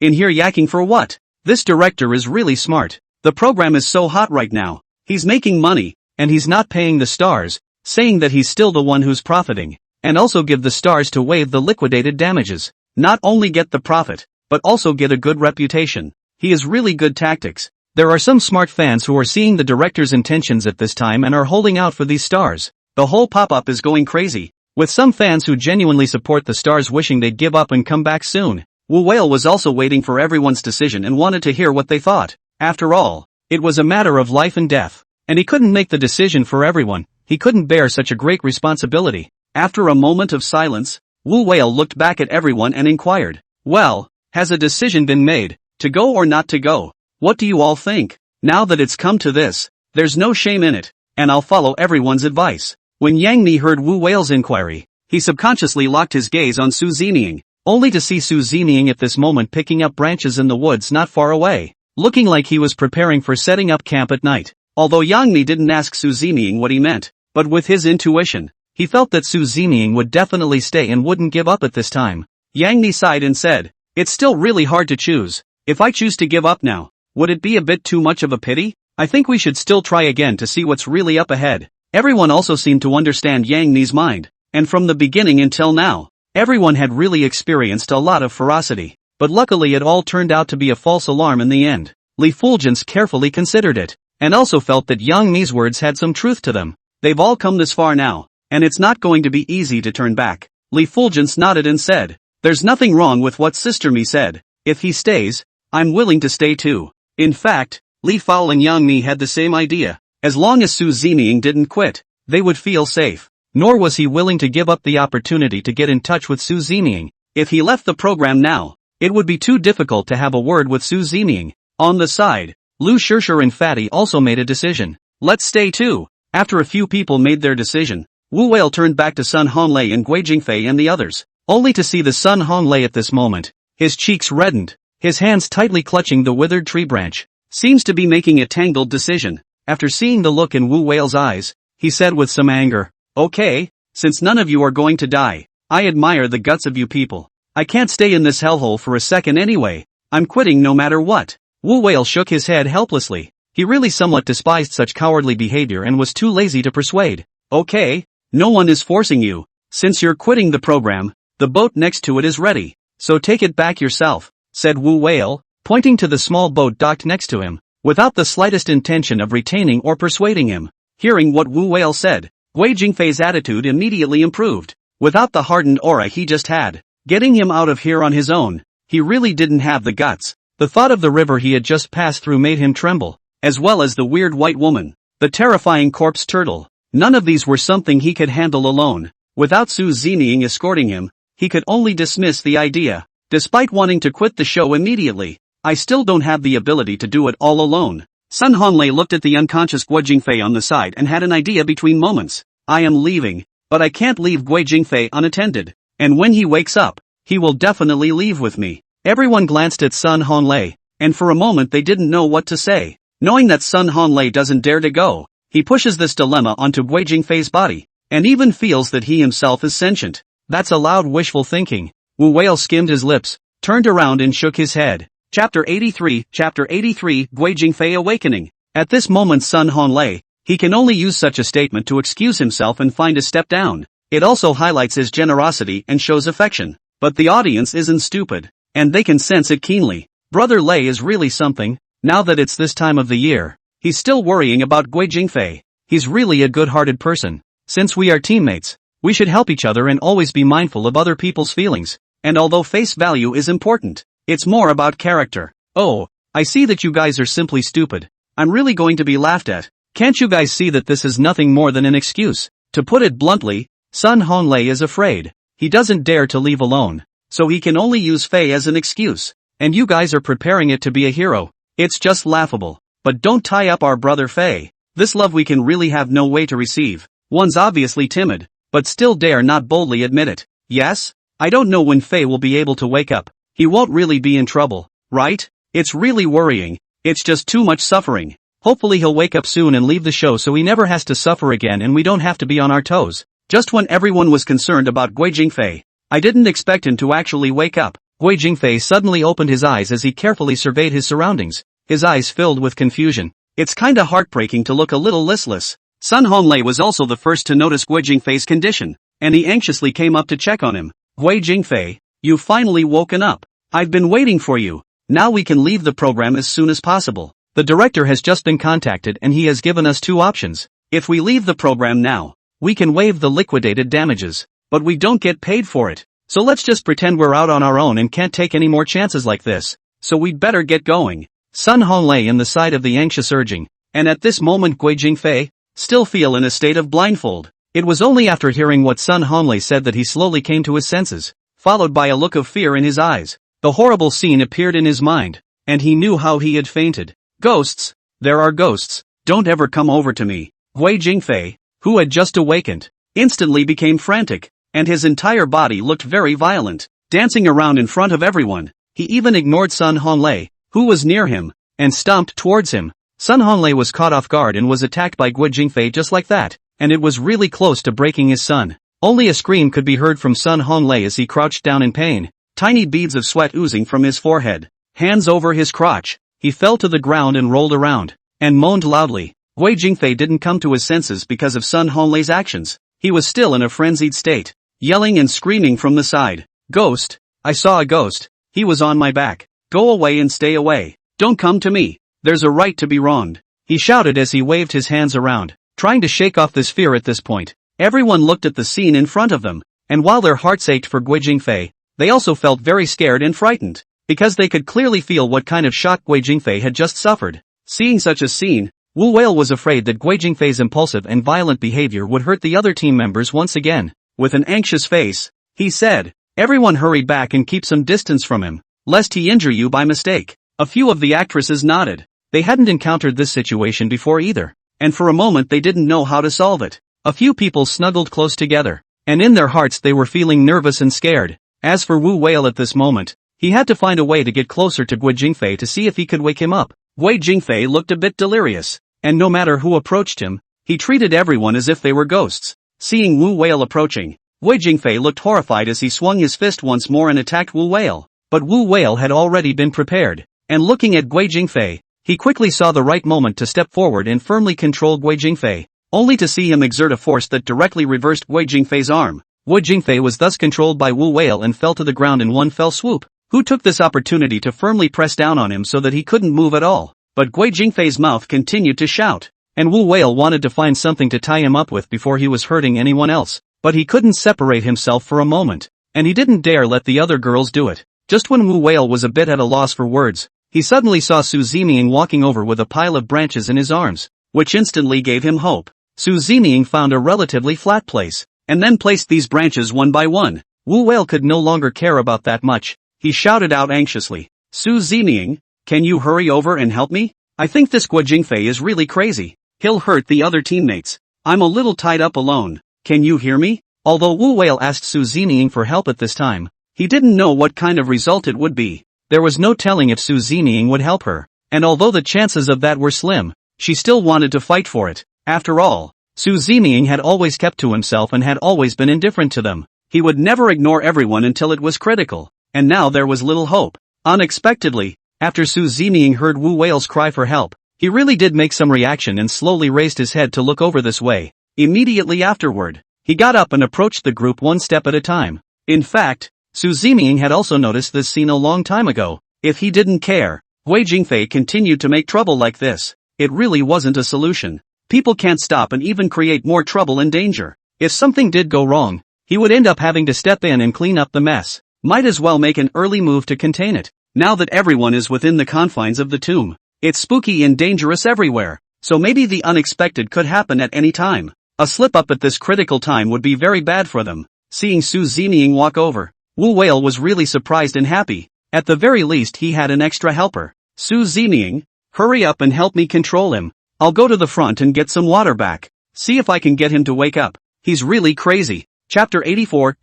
in here yakking for what? This director is really smart. The program is so hot right now. He's making money, and he's not paying the stars, saying that he's still the one who's profiting, and also give the stars to waive the liquidated damages. Not only get the profit, but also get a good reputation. He is really good tactics. There are some smart fans who are seeing the director's intentions at this time and are holding out for these stars. The whole pop-up is going crazy, with some fans who genuinely support the stars wishing they'd give up and come back soon. Wu Whale was also waiting for everyone's decision and wanted to hear what they thought. After all, it was a matter of life and death, and he couldn't make the decision for everyone. He couldn't bear such a great responsibility. After a moment of silence, Wu Whale looked back at everyone and inquired, "Well, has a decision been made, to go or not to go? What do you all think? Now that it's come to this, there's no shame in it, and I'll follow everyone's advice." When Yang Mi heard Wu Whale's inquiry, he subconsciously locked his gaze on Su Zining, only to see Su Zining at this moment picking up branches in the woods not far away, looking like he was preparing for setting up camp at night. Although Yang Mi didn't ask Su Zining what he meant, but with his intuition, he felt that Su Zining would definitely stay and wouldn't give up at this time. Yang Mi sighed and said, "It's still really hard to choose. If I choose to give up now, would it be a bit too much of a pity? I think we should still try again to see what's really up ahead." Everyone also seemed to understand Yang Mi's mind, and from the beginning until now, everyone had really experienced a lot of ferocity. But luckily it all turned out to be a false alarm in the end. Li Fulgence carefully considered it, and also felt that Yang Mi's words had some truth to them. They've all come this far now, and it's not going to be easy to turn back. Li Fulgence nodded and said, "There's nothing wrong with what Sister Mi said. If he stays, I'm willing to stay too." In fact, Li Fao and Yang Mi had the same idea. As long as Su Zining didn't quit, they would feel safe. Nor was he willing to give up the opportunity to get in touch with Su Zining. If he left the program now, it would be too difficult to have a word with Su Zining. On the side, Lu Shishir and Fatty also made a decision. Let's stay too. After a few people made their decision, Wu Whale turned back to Sun Honglei and Guo Jingfei and the others, only to see the Sun Honglei at this moment. His cheeks reddened, his hands tightly clutching the withered tree branch. Seems to be making a tangled decision. After seeing the look in Wu Whale's eyes, he said with some anger, "Okay, since none of you are going to die, I admire the guts of you people. I can't stay in this hellhole for a second anyway. I'm quitting no matter what." Wu Whale shook his head helplessly. He really somewhat despised such cowardly behavior and was too lazy to persuade. "Okay, no one is forcing you. Since you're quitting the program, the boat next to it is ready, so take it back yourself," said Wu Whale, pointing to the small boat docked next to him, without the slightest intention of retaining or persuading him. Hearing what Wu Whale said, Guo Jingfei's attitude immediately improved. Without the hardened aura he just had, getting him out of here on his own, he really didn't have the guts. The thought of the river he had just passed through made him tremble, as well as the weird white woman, the terrifying corpse turtle. None of these were something he could handle alone. Without Su Zining escorting him, he could only dismiss the idea. Despite wanting to quit the show immediately, I still don't have the ability to do it all alone. Sun Honglei looked at the unconscious Guo Jingfei on the side and had an idea between moments. I am leaving, but I can't leave Guo Jingfei unattended. And when he wakes up, he will definitely leave with me. Everyone glanced at Sun Honglei, and for a moment they didn't know what to say. Knowing that Sun Honglei doesn't dare to go, he pushes this dilemma onto Guo Jingfei's body, and even feels that he himself is sentient. That's a loud wishful thinking. Wu Whale skimmed his lips, turned around and shook his head. Chapter 83, Guo Jingfei Awakening. At this moment Sun Honglei, he can only use such a statement to excuse himself and find a step down. It also highlights his generosity and shows affection. But the audience isn't stupid, and they can sense it keenly. Brother Lei is really something. Now that it's this time of the year, He's still worrying about Guo Jingfei. He's really a good-hearted person. Since we are teammates, we should help each other and always be mindful of other people's feelings. And although face value is important, it's more about character. Oh, I see that you guys are simply stupid. I'm really going to be laughed at. Can't you guys see that this is nothing more than an excuse? To put it bluntly, Sun Honglei is afraid. He doesn't dare to leave alone. So he can only use Fei as an excuse. And you guys are preparing it to be a hero. It's just laughable. But don't tie up our brother Fei. This love we can really have no way to receive. One's obviously timid, but still dare not boldly admit it. Yes? I don't know when Fei will be able to wake up. He won't really be in trouble, right? It's really worrying. It's just too much suffering. Hopefully he'll wake up soon and leave the show so he never has to suffer again and we don't have to be on our toes. Just when everyone was concerned about Guo Jingfei, I didn't expect him to actually wake up. Guo Jingfei suddenly opened his eyes as he carefully surveyed his surroundings. His eyes filled with confusion. It's kinda heartbreaking to look a little listless. Sun Honglei was also the first to notice Guo Jingfei's condition, and he anxiously came up to check on him. Guo Jingfei, you've finally woken up. I've been waiting for you. Now we can leave the program as soon as possible. The director has just been contacted and he has given us two options. If we leave the program now, we can waive the liquidated damages, but we don't get paid for it. So let's just pretend we're out on our own and can't take any more chances like this. So we'd better get going. Sun Honglei in the side of the anxious urging, and at this moment Guo Jingfei still feel in a state of blindfold. It was only after hearing what Sun Honglei said that he slowly came to his senses, followed by a look of fear in his eyes. The horrible scene appeared in his mind, and he knew how he had fainted. Ghosts? There are ghosts. Don't ever come over to me. Guo Jingfei, who had just awakened, instantly became frantic, and his entire body looked very violent, dancing around in front of everyone. He even ignored Sun Honglei, who was near him, and stomped towards him. Sun Honglei was caught off guard and was attacked by Guo Jingfei just like that, and it was really close to breaking his son. Only a scream could be heard from Sun Honglei as he crouched down in pain, tiny beads of sweat oozing from his forehead. Hands over his crotch, he fell to the ground and rolled around, and moaned loudly. Guo Jingfei didn't come to his senses because of Sun Honglei's actions. He was still in a frenzied state, yelling and screaming from the side. Ghost! I saw a ghost. He was on my back. Go away and stay away. Don't come to me. There's a right to be wronged. He shouted as he waved his hands around, trying to shake off this fear at this point. Everyone looked at the scene in front of them, and while their hearts ached for Guo Jingfei, they also felt very scared and frightened, because they could clearly feel what kind of shock Guo Jingfei had just suffered. Seeing such a scene, Wu Whale was afraid that Guo Jingfei's impulsive and violent behavior would hurt the other team members once again. With an anxious face, he said, "Everyone hurry back and keep some distance from him, lest he injure you by mistake." A few of the actresses nodded. They hadn't encountered this situation before either, and for a moment they didn't know how to solve it. A few people snuggled close together, and in their hearts they were feeling nervous and scared. As for Wu Whale at this moment, he had to find a way to get closer to Guo Jingfei to see if he could wake him up. Guo Jingfei looked a bit delirious, and no matter who approached him, he treated everyone as if they were ghosts. Seeing Wu Whale approaching, Guo Jingfei looked horrified as he swung his fist once more and attacked Wu Whale. But Wu Whale had already been prepared, and looking at Guo Jingfei, he quickly saw the right moment to step forward and firmly control Guo Jingfei, only to see him exert a force that directly reversed Guo Jingfei's arm. Guo Jingfei was thus controlled by Wu Whale and fell to the ground in one fell swoop. Who took this opportunity to firmly press down on him so that he couldn't move at all. But Guo Jingfei's mouth continued to shout, and Wu Whale wanted to find something to tie him up with before he was hurting anyone else, but he couldn't separate himself for a moment, and he didn't dare let the other girls do it. Just when Wu Whale was a bit at a loss for words, he suddenly saw Su Zeming walking over with a pile of branches in his arms, which instantly gave him hope. Su Zeming found a relatively flat place, and then placed these branches one by one. Wu Whale could no longer care about that much. He shouted out anxiously, "Su Zeming, can you hurry over and help me? I think this Guo Jingfei is really crazy. He'll hurt the other teammates. I'm a little tied up alone. Can you hear me?" Although Wu Whale asked Su Zeming for help at this time, he didn't know what kind of result it would be. There was no telling if Su Zeming would help her, and although the chances of that were slim, she still wanted to fight for it. After all, Su Zeming had always kept to himself and had always been indifferent to them. He would never ignore everyone until it was critical, and now there was little hope. Unexpectedly, after Su Zeming heard Wu Whale's cry for help, he really did make some reaction and slowly raised his head to look over this way. Immediately afterward, he got up and approached the group one step at a time. In fact, Su Zeming had also noticed this scene a long time ago. If he didn't care, Guo Jingfei continued to make trouble like this. it really wasn't a solution. People can't stop and even create more trouble and danger. If something did go wrong, he would end up having to step in and clean up the mess. Might as well make an early move to contain it. Now that everyone is within the confines of the tomb, it's spooky and dangerous everywhere, so maybe the unexpected could happen at any time. A slip-up at this critical time would be very bad for them. Seeing Su Zeming walk over, Wu Whale was really surprised and happy. At the very least he had an extra helper. Su Zeming, hurry up and help me control him. I'll go to the front and get some water back. See if I can get him to wake up. He's really crazy. Chapter 84,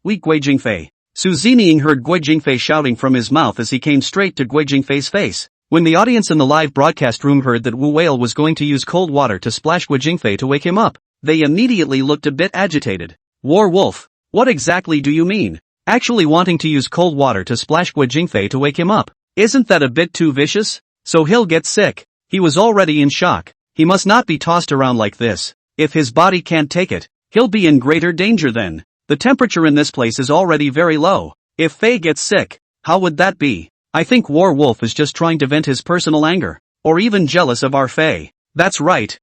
Weak Guo Jingfei. Su Zeming heard Guo Jingfei shouting from his mouth as he came straight to Guo Jingfei's face. When the audience in the live broadcast room heard that Wu Whale was going to use cold water to splash Guo Jingfei to wake him up, they immediately looked a bit agitated. War Wolf, what exactly do you mean? Actually wanting to use cold water to splash Guo Jingfei to wake him up? Isn't that a bit too vicious? So he'll get sick. He was already in shock. He must not be tossed around like this. If his body can't take it, he'll be in greater danger then. The temperature in this place is already very low. If Fei gets sick, how would that be? I think War Wolf is just trying to vent his personal anger, or even jealous of our Fei. That's right.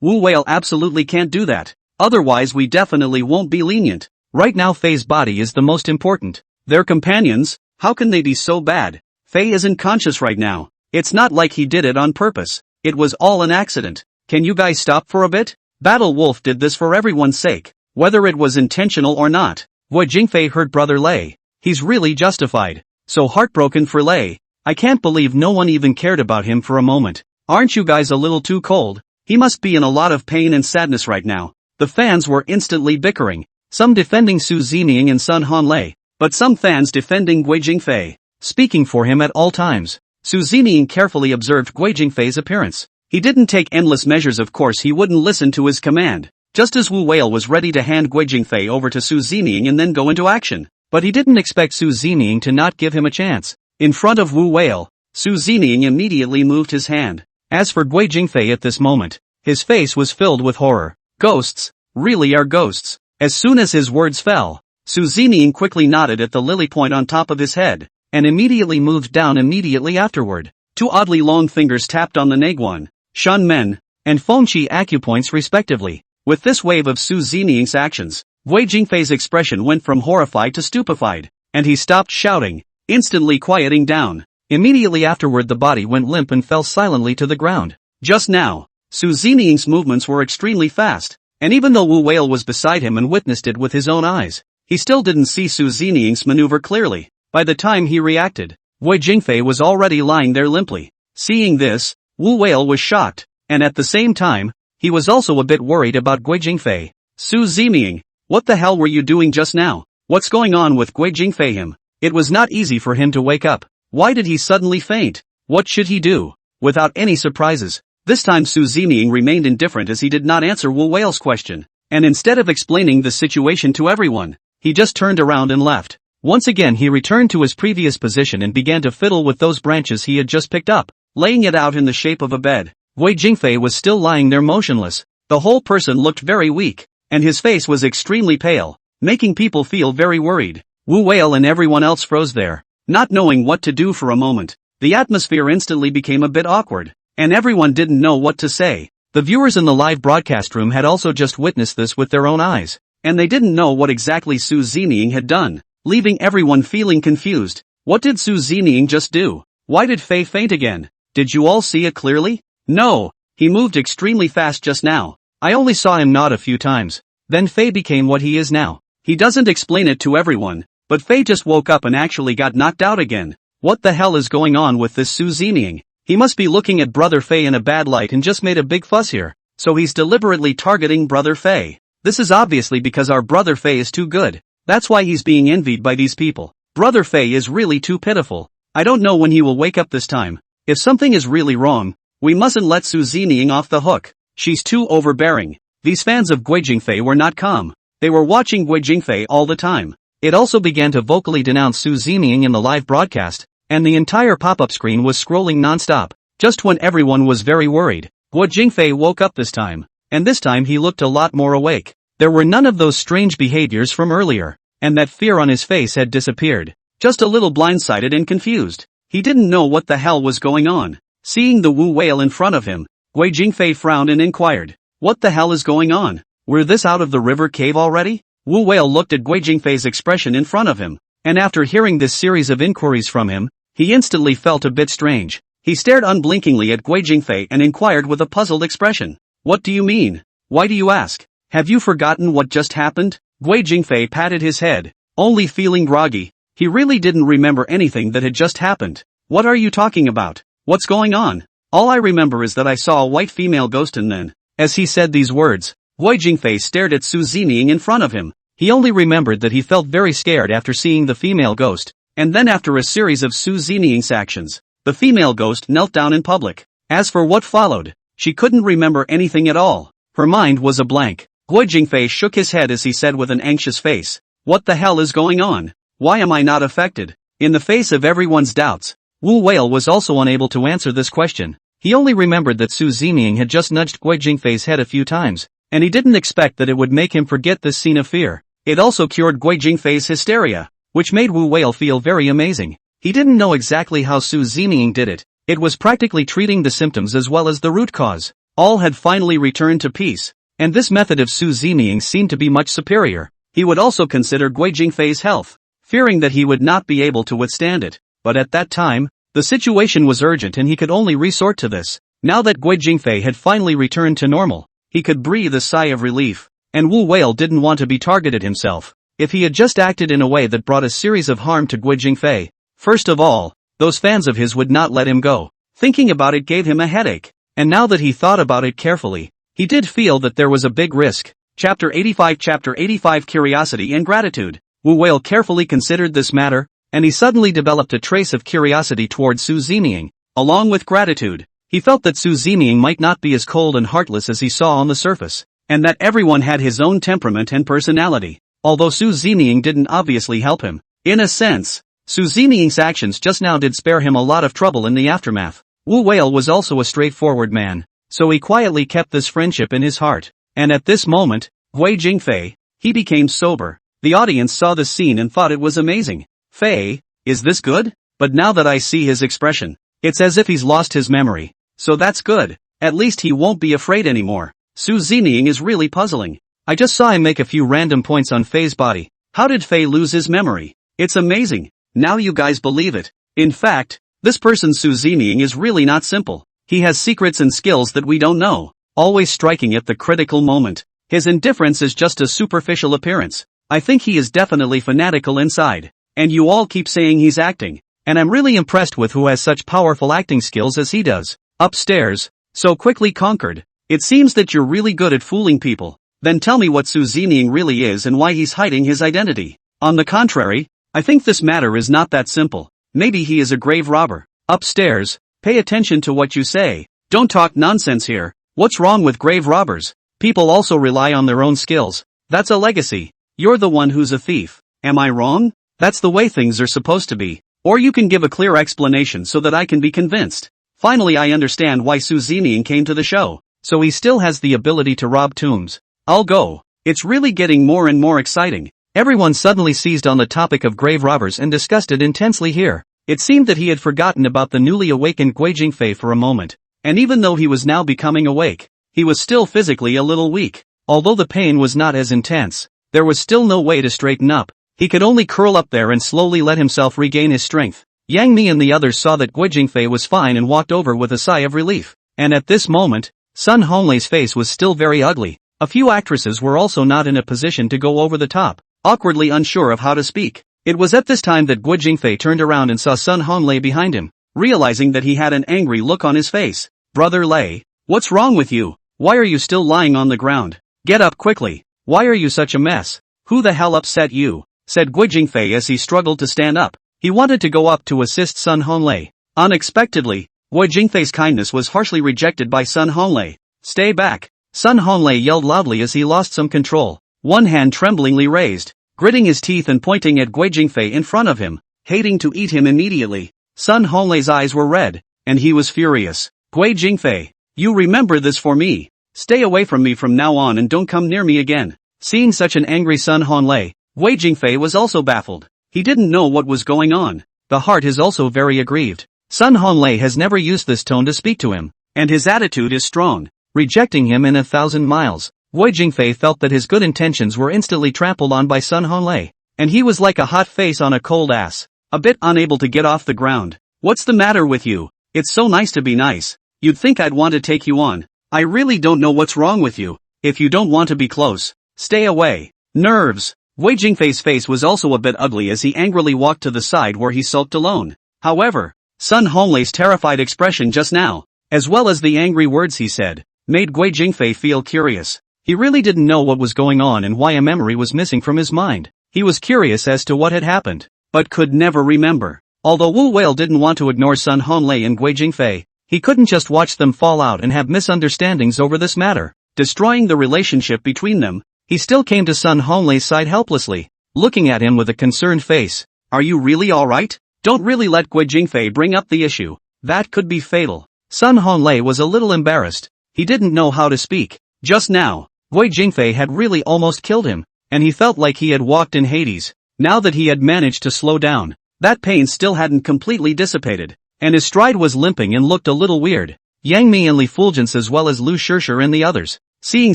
Wu Whale absolutely can't do that. Otherwise we definitely won't be lenient. Right now Fei's body is the most important. Their companions, how can they be so bad? Fei isn't conscious right now. It's not like he did it on purpose. It was all an accident. Can you guys stop for a bit? Battle Wolf did this for everyone's sake, whether it was intentional or not. Guo Jingfei hurt Brother Lei. He's really justified. So heartbroken for Lei. I can't believe no one even cared about him for a moment. Aren't you guys a little too cold? He must be in a lot of pain and sadness right now. The fans were instantly bickering, some defending Su Zeming and Sun Hanlei, but some fans defending Guo Jingfei, speaking for him at all times. Su Zeming carefully observed Guo Jingfei's appearance. He didn't take endless measures, of course he wouldn't listen to his command. Just as Wu Whale was ready to hand Guo Jingfei over to Su Zeming and then go into action. But he didn't expect Su Zeming to not give him a chance. In front of Wu Whale, Su Zeming immediately moved his hand. As for Guo Jingfei at this moment, his face was filled with horror. Ghosts, really are ghosts. As soon as his words fell, Su Zeming quickly nodded at the lily point on top of his head, and immediately moved down immediately afterward. Two oddly long fingers tapped on the Naguan, Shan Men, and Fengqi acupoints respectively. With this wave of Su Zeming's actions, Guo Jingfei's expression went from horrified to stupefied, and he stopped shouting, instantly quieting down. Immediately afterward the body went limp and fell silently to the ground. Just now, Su Zeming's movements were extremely fast, and even though Wu Whale was beside him and witnessed it with his own eyes, he still didn't see Su Zeming's maneuver clearly. By the time he reacted, Guo Jingfei was already lying there limply. Seeing this, Wu Whale was shocked, and at the same time, he was also a bit worried about Guo Jingfei. Su Zeming, what the hell were you doing just now? What's going on with Guo Jingfei him? It was not easy for him to wake up. Why did he suddenly faint? What should he do? Without any surprises, this time Su Zeming remained indifferent as he did not answer Wu Whale's question, and instead of explaining the situation to everyone, he just turned around and left. Once again he returned to his previous position and began to fiddle with those branches he had just picked up, laying it out in the shape of a bed. Guo Jingfei was still lying there motionless. The whole person looked very weak, and his face was extremely pale, making people feel very worried. Wu Whale and everyone else froze there, not knowing what to do for a moment. The atmosphere instantly became a bit awkward, and everyone didn't know what to say. The viewers in the live broadcast room had also just witnessed this with their own eyes, and they didn't know what exactly Su Zeming had done, leaving everyone feeling confused. What did Su Zeming just do? Why did Fei faint again? Did you all see it clearly? No, he moved extremely fast just now. I only saw him nod a few times. Then Fei became what he is now. He doesn't explain it to everyone, but Fei just woke up and actually got knocked out again. What the hell is going on with this Su Zeming? He must be looking at Brother Fei in a bad light and just made a big fuss here. So he's deliberately targeting Brother Fei. This is obviously because our Brother Fei is too good. That's why he's being envied by these people. Brother Fei is really too pitiful. I don't know when he will wake up this time. If something is really wrong, we mustn't let Su Zeming off the hook. She's too overbearing. These fans of Guo Jingfei were not calm. They were watching Guo Jingfei all the time. It also began to vocally denounce Su Zeming in the live broadcast, and the entire pop-up screen was scrolling non-stop. Just when everyone was very worried, Guo Jingfei woke up this time, and this time he looked a lot more awake. There were none of those strange behaviors from earlier, and that fear on his face had disappeared. Just a little blindsided and confused. He didn't know what the hell was going on. Seeing the Wu whale in front of him, Guo Jingfei frowned and inquired, "What the hell is going on? We're this out of the river cave already?" Wu whale looked at Guo Jingfei's expression in front of him, and after hearing this series of inquiries from him, he instantly felt a bit strange. He stared unblinkingly at Guo Jingfei and inquired with a puzzled expression, "What do you mean? Why do you ask? Have you forgotten what just happened?" Guo Jingfei patted his head, only feeling groggy. He really didn't remember anything that had just happened. "What are you talking about? What's going on? All I remember is that I saw a white female ghost and then..." As he said these words, Guo Jingfei stared at Su Zining in front of him. He only remembered that he felt very scared after seeing the female ghost, and then after a series of Su Zining's actions, the female ghost knelt down in public. As for what followed, she couldn't remember anything at all. Her mind was a blank. Guo Jingfei shook his head as he said with an anxious face, "What the hell is going on? Why am I not affected?" In the face of everyone's doubts, Wu Whale was also unable to answer this question. He only remembered that Su Zining had just nudged Guo Jingfei's head a few times, and he didn't expect that it would make him forget this scene of fear. It also cured Guo Jingfei's hysteria, which made Wu Whale feel very amazing. He didn't know exactly how Su Zining did it. It was practically treating the symptoms as well as the root cause. All had finally returned to peace, and this method of Su Zining seemed to be much superior. He would also consider Guo Jingfei's health, fearing that he would not be able to withstand it. But at that time, the situation was urgent and he could only resort to this. Now that Guo Jingfei had finally returned to normal, he could breathe a sigh of relief, and Wu Whale didn't want to be targeted himself. If he had just acted in a way that brought a series of harm to Guo Jingfei, first of all, those fans of his would not let him go. Thinking about it gave him a headache, and now that he thought about it carefully, he did feel that there was a big risk. Chapter 85 Curiosity and Gratitude. Wu Whale carefully considered this matter, and he suddenly developed a trace of curiosity towards Su Zining, along with gratitude. He felt that Su Zining might not be as cold and heartless as he saw on the surface, and that everyone had his own temperament and personality, although Su Zining didn't obviously help him. In a sense, Su Zining's actions just now did spare him a lot of trouble in the aftermath. Wu Whale was also a straightforward man, so he quietly kept this friendship in his heart. And at this moment, Guo Jingfei, he became sober. The audience saw the scene and thought it was amazing. "Fei, is this good?" But now that I see his expression, it's as if he's lost his memory. So that's good. At least he won't be afraid anymore. Su Zining is really puzzling. I just saw him make a few random points on Fei's body. How did Fei lose his memory? It's amazing. Now you guys believe it. In fact, this person Su Zining is really not simple. He has secrets and skills that we don't know, always striking at the critical moment. His indifference is just a superficial appearance. I think he is definitely fanatical inside. And you all keep saying he's acting, and I'm really impressed with who has such powerful acting skills as he does. Upstairs, so quickly conquered. It seems that you're really good at fooling people. Then tell me what Su Zining really is and why he's hiding his identity. On the contrary, I think this matter is not that simple. Maybe he is a grave robber. Upstairs, pay attention to what you say. Don't talk nonsense here. What's wrong with grave robbers? People also rely on their own skills. That's a legacy. You're the one who's a thief. Am I wrong? That's the way things are supposed to be. Or you can give a clear explanation so that I can be convinced. Finally, I understand why Su Zining came to the show. So he still has the ability to rob tombs. I'll go. It's really getting more and more exciting. Everyone suddenly seized on the topic of grave robbers and discussed it intensely here. It seemed that he had forgotten about the newly awakened Guo Jingfei for a moment. And even though he was now becoming awake, he was still physically a little weak. Although the pain was not as intense, there was still no way to straighten up. He could only curl up there and slowly let himself regain his strength. Yang Mi and the others saw that Guo Jingfei was fine and walked over with a sigh of relief. And at this moment, Sun Honglei's face was still very ugly. A few actresses were also not in a position to go over the top, awkwardly unsure of how to speak. It was at this time that Guo Jingfei turned around and saw Sun Honglei behind him, realizing that he had an angry look on his face. "Brother Lei, what's wrong with you? Why are you still lying on the ground? Get up quickly. Why are you such a mess? Who the hell upset you?" said Guo Jingfei as he struggled to stand up. He wanted to go up to assist Sun Honglei. Unexpectedly, Guo Jingfei's kindness was harshly rejected by Sun Honglei. "Stay back." Sun Honglei yelled loudly as he lost some control, one hand tremblingly raised, gritting his teeth and pointing at Guo Jingfei in front of him, hating to eat him immediately. Sun Honglei's eyes were red, and he was furious. "Guo Jingfei, you remember this for me. Stay away from me from now on and don't come near me again." Seeing such an angry Sun Honglei, Guo Jingfei was also baffled. He didn't know what was going on. The heart is also very aggrieved. Sun Honglei has never used this tone to speak to him, and his attitude is strong, rejecting him in 1,000 miles. Guo Jingfei felt that his good intentions were instantly trampled on by Sun Honglei, and he was like a hot face on a cold ass, a bit unable to get off the ground. What's the matter with you? It's so nice to be nice. You'd think I'd want to take you on. I really don't know what's wrong with you. If you don't want to be close, stay away. Nerves. Wei Jingfei's face was also a bit ugly as he angrily walked to the side where he sulked alone. However, Sun Honglei's terrified expression just now, as well as the angry words he said, made Guo Jingfei feel curious. He really didn't know what was going on and why a memory was missing from his mind. He was curious as to what had happened, but could never remember. Although Wu Whale didn't want to ignore Sun Honglei and Guo Jingfei, he couldn't just watch them fall out and have misunderstandings over this matter, destroying the relationship between them. He still came to Sun Honglei's side helplessly, looking at him with a concerned face. Are you really alright? Don't really let Guo Jingfei bring up the issue. That could be fatal. Sun Honglei was a little embarrassed. He didn't know how to speak. Just now, Guo Jingfei had really almost killed him, and he felt like he had walked in Hades. Now that he had managed to slow down, that pain still hadn't completely dissipated, and his stride was limping and looked a little weird. Yang Mi and Li Fulgence as well as Lu Shishir and the others, seeing